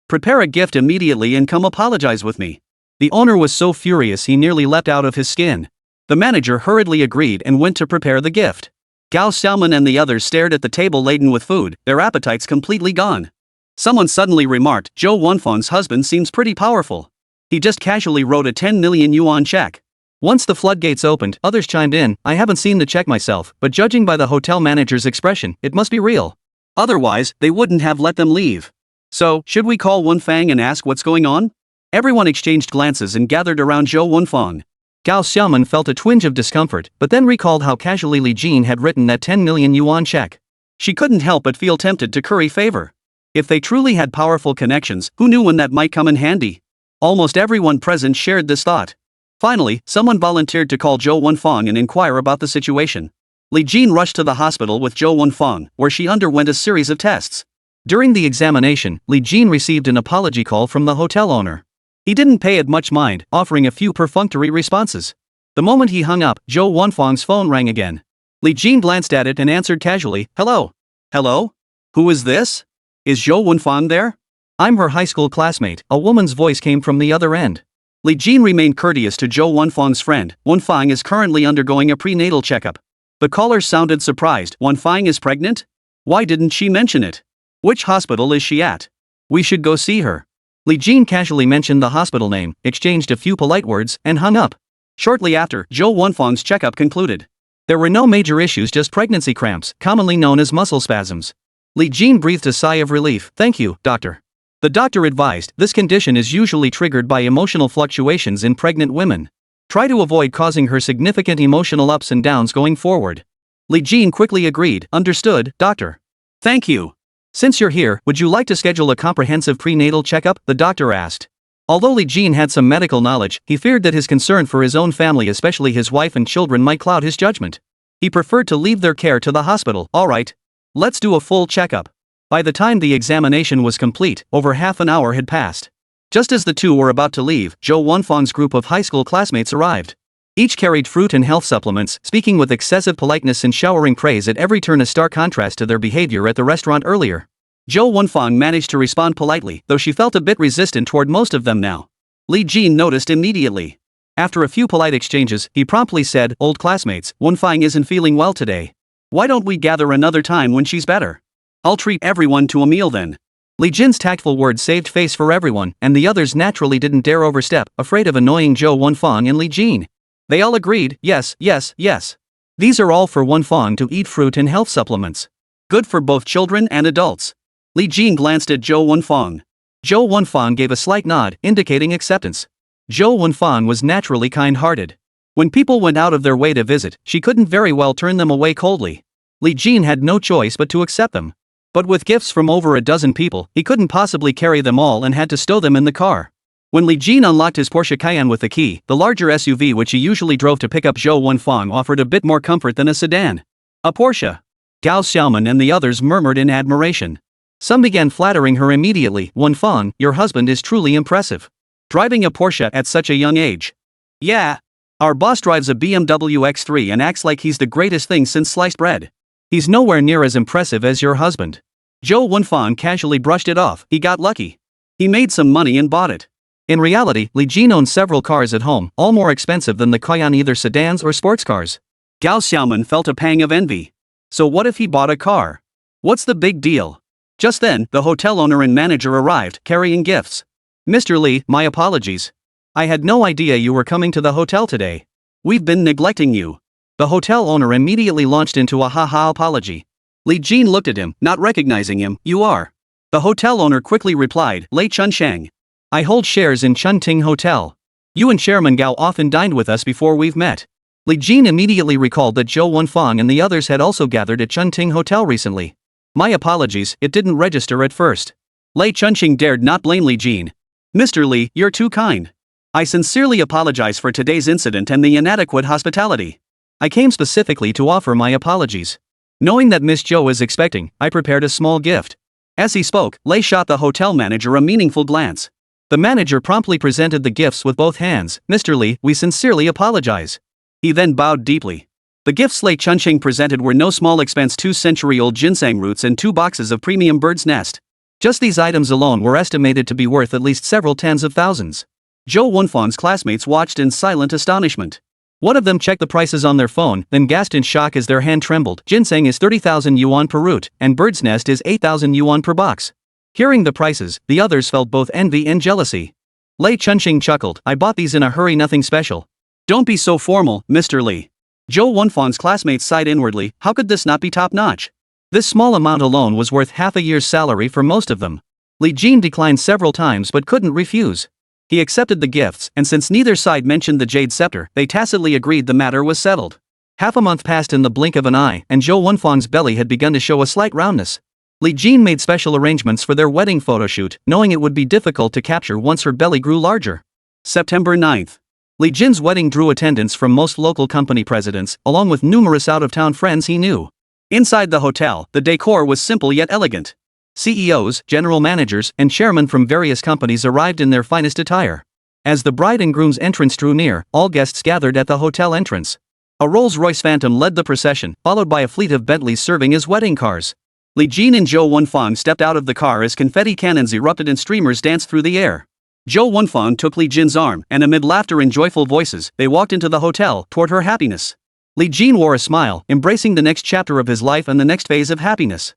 Prepare a gift immediately and come apologize with me." The owner was so furious he nearly leapt out of his skin. The manager hurriedly agreed and went to prepare the gift. Gao Xiaoman and the others stared at the table laden with food, their appetites completely gone. Someone suddenly remarked, "Zhou Wenfang's husband seems pretty powerful. He just casually wrote a 10 million yuan check." Once the floodgates opened, others chimed in, "I haven't seen the check myself, but judging by the hotel manager's expression, it must be real. Otherwise, they wouldn't have let them leave. So, should we call Wenfang and ask what's going on?" Everyone exchanged glances and gathered around Zhou Wenfang. Gao Xiaoman felt a twinge of discomfort, but then recalled how casually Li Jin had written that 10 million yuan check. She couldn't help but feel tempted to curry favor. If they truly had powerful connections, who knew when that might come in handy? Almost everyone present shared this thought. Finally, someone volunteered to call Zhou Wenfang and inquire about the situation. Li Jin rushed to the hospital with Zhou Wenfang, where she underwent a series of tests. During the examination, Li Jin received an apology call from the hotel owner. He didn't pay it much mind, offering a few perfunctory responses. The moment he hung up, Zhou Wenfang's phone rang again. Li Jin glanced at it and answered casually, "Hello." "Hello? Who is this? Is Zhou Wenfang there?" "I'm her high school classmate," a woman's voice came from the other end. Li Jin remained courteous to Zhou Wenfang's friend. "Wenfang is currently undergoing a prenatal checkup." The caller sounded surprised. "Wenfang is pregnant? Why didn't she mention it? Which hospital is she at? We should go see her." Li Jin casually mentioned the hospital name, exchanged a few polite words, and hung up. Shortly after, Zhou Wenfang's checkup concluded. There were no major issues, just pregnancy cramps, commonly known as muscle spasms. Li Jin breathed a sigh of relief. "Thank you, doctor." The doctor advised, this condition is usually triggered by emotional fluctuations in pregnant women. Try to avoid causing her significant emotional ups and downs going forward. Li Jin quickly agreed, understood, doctor. Thank you. Since you're here, would you like to schedule a comprehensive prenatal checkup? The doctor asked. Although Li Jin had some medical knowledge, he feared that his concern for his own family, especially his wife and children, might cloud his judgment. He preferred to leave their care to the hospital. Alright. Let's do a full checkup. By the time the examination was complete, over half an hour had passed. Just as the two were about to leave, Zhou Wenfang's group of high school classmates arrived. Each carried fruit and health supplements, speaking with excessive politeness and showering praise at every turn, a stark contrast to their behavior at the restaurant earlier. Zhou Wenfang managed to respond politely, though she felt a bit resistant toward most of them now. Li Jin noticed immediately. After a few polite exchanges, he promptly said, "Old classmates, Wenfang isn't feeling well today. Why don't we gather another time when she's better? I'll treat everyone to a meal then." Li Jin's tactful words saved face for everyone, and the others naturally didn't dare overstep, afraid of annoying Zhou Wenfang and Li Jin. They all agreed, yes, yes, yes. These are all for Wenfang to eat fruit and health supplements. Good for both children and adults. Li Jin glanced at Zhou Wenfang. Zhou Wenfang gave a slight nod, indicating acceptance. Zhou Wenfang was naturally kind-hearted. When people went out of their way to visit, she couldn't very well turn them away coldly. Li Jin had no choice but to accept them. But with gifts from over a dozen people, he couldn't possibly carry them all and had to stow them in the car. When Li Jin unlocked his Porsche Cayenne with the key, the larger SUV which he usually drove to pick up Zhou Wenfang offered a bit more comfort than a sedan. A Porsche. Gao Xiaoman and the others murmured in admiration. Some began flattering her immediately. "Wenfang, your husband is truly impressive. Driving a Porsche at such a young age." "Yeah. Our boss drives a BMW X3 and acts like he's the greatest thing since sliced bread. He's nowhere near as impressive as your husband." Zhou Wenfang casually brushed it off. He got lucky. He made some money and bought it. In reality, Li Jin owned several cars at home, all more expensive than the Cayenne, either sedans or sports cars. Gao Xiaoman felt a pang of envy. So what if he bought a car? What's the big deal? Just then, the hotel owner and manager arrived, carrying gifts. "Mr. Li, my apologies. I had no idea you were coming to the hotel today. We've been neglecting you." The hotel owner immediately launched into a ha-ha apology. Li Jin looked at him, not recognizing him. "You are?" The hotel owner quickly replied, "Lei Chunsheng. I hold shares in Chunting Hotel. You and Chairman Gao often dined with us before we've met." Li Jin immediately recalled that Zhou Wenfang and the others had also gathered at Chunting Hotel recently. "My apologies, it didn't register at first." Lei Chunsheng dared not blame Li Jin. "Mr. Li, you're too kind. I sincerely apologize for today's incident and the inadequate hospitality. I came specifically to offer my apologies. Knowing that Miss Zhou is expecting, I prepared a small gift." As he spoke, Lei shot the hotel manager a meaningful glance. The manager promptly presented the gifts with both hands. "Mr. Li, we sincerely apologize." He then bowed deeply. The gifts Lei Chunsheng presented were no small expense: 2-century-old ginseng roots and 2 boxes of premium bird's nest. Just these items alone were estimated to be worth at least several tens of thousands. Zhou Wenfang's classmates watched in silent astonishment. One of them checked the prices on their phone, then gasped in shock as their hand trembled. Ginseng is 30,000 yuan per root, and bird's nest is 8,000 yuan per box. Hearing the prices, the others felt both envy and jealousy. Lei Chunsheng chuckled. "I bought these in a hurry, nothing special." "Don't be so formal, Mr. Li." Zhou Wenfang's classmates sighed inwardly. How could this not be top-notch? This small amount alone was worth half a year's salary for most of them. Li Jin declined several times but couldn't refuse. He accepted the gifts, and since neither side mentioned the jade scepter, they tacitly agreed the matter was settled. Half a month passed in the blink of an eye, and Zhou Wenfang's belly had begun to show a slight roundness. Li Jin made special arrangements for their wedding photoshoot, knowing it would be difficult to capture once her belly grew larger. September 9th. Li Jin's wedding drew attendance from most local company presidents, along with numerous out-of-town friends he knew. Inside the hotel, the decor was simple yet elegant. CEOs, general managers, and chairmen from various companies arrived in their finest attire. As the bride and groom's entrance drew near, all guests gathered at the hotel entrance. A Rolls-Royce Phantom led the procession, followed by a fleet of Bentleys serving as wedding cars. Li Jin and Zhou Wenfang stepped out of the car as confetti cannons erupted and streamers danced through the air. Zhou Wenfang took Li Jin's arm, and amid laughter and joyful voices, they walked into the hotel, toward her happiness. Li Jin wore a smile, embracing the next chapter of his life and the next phase of happiness.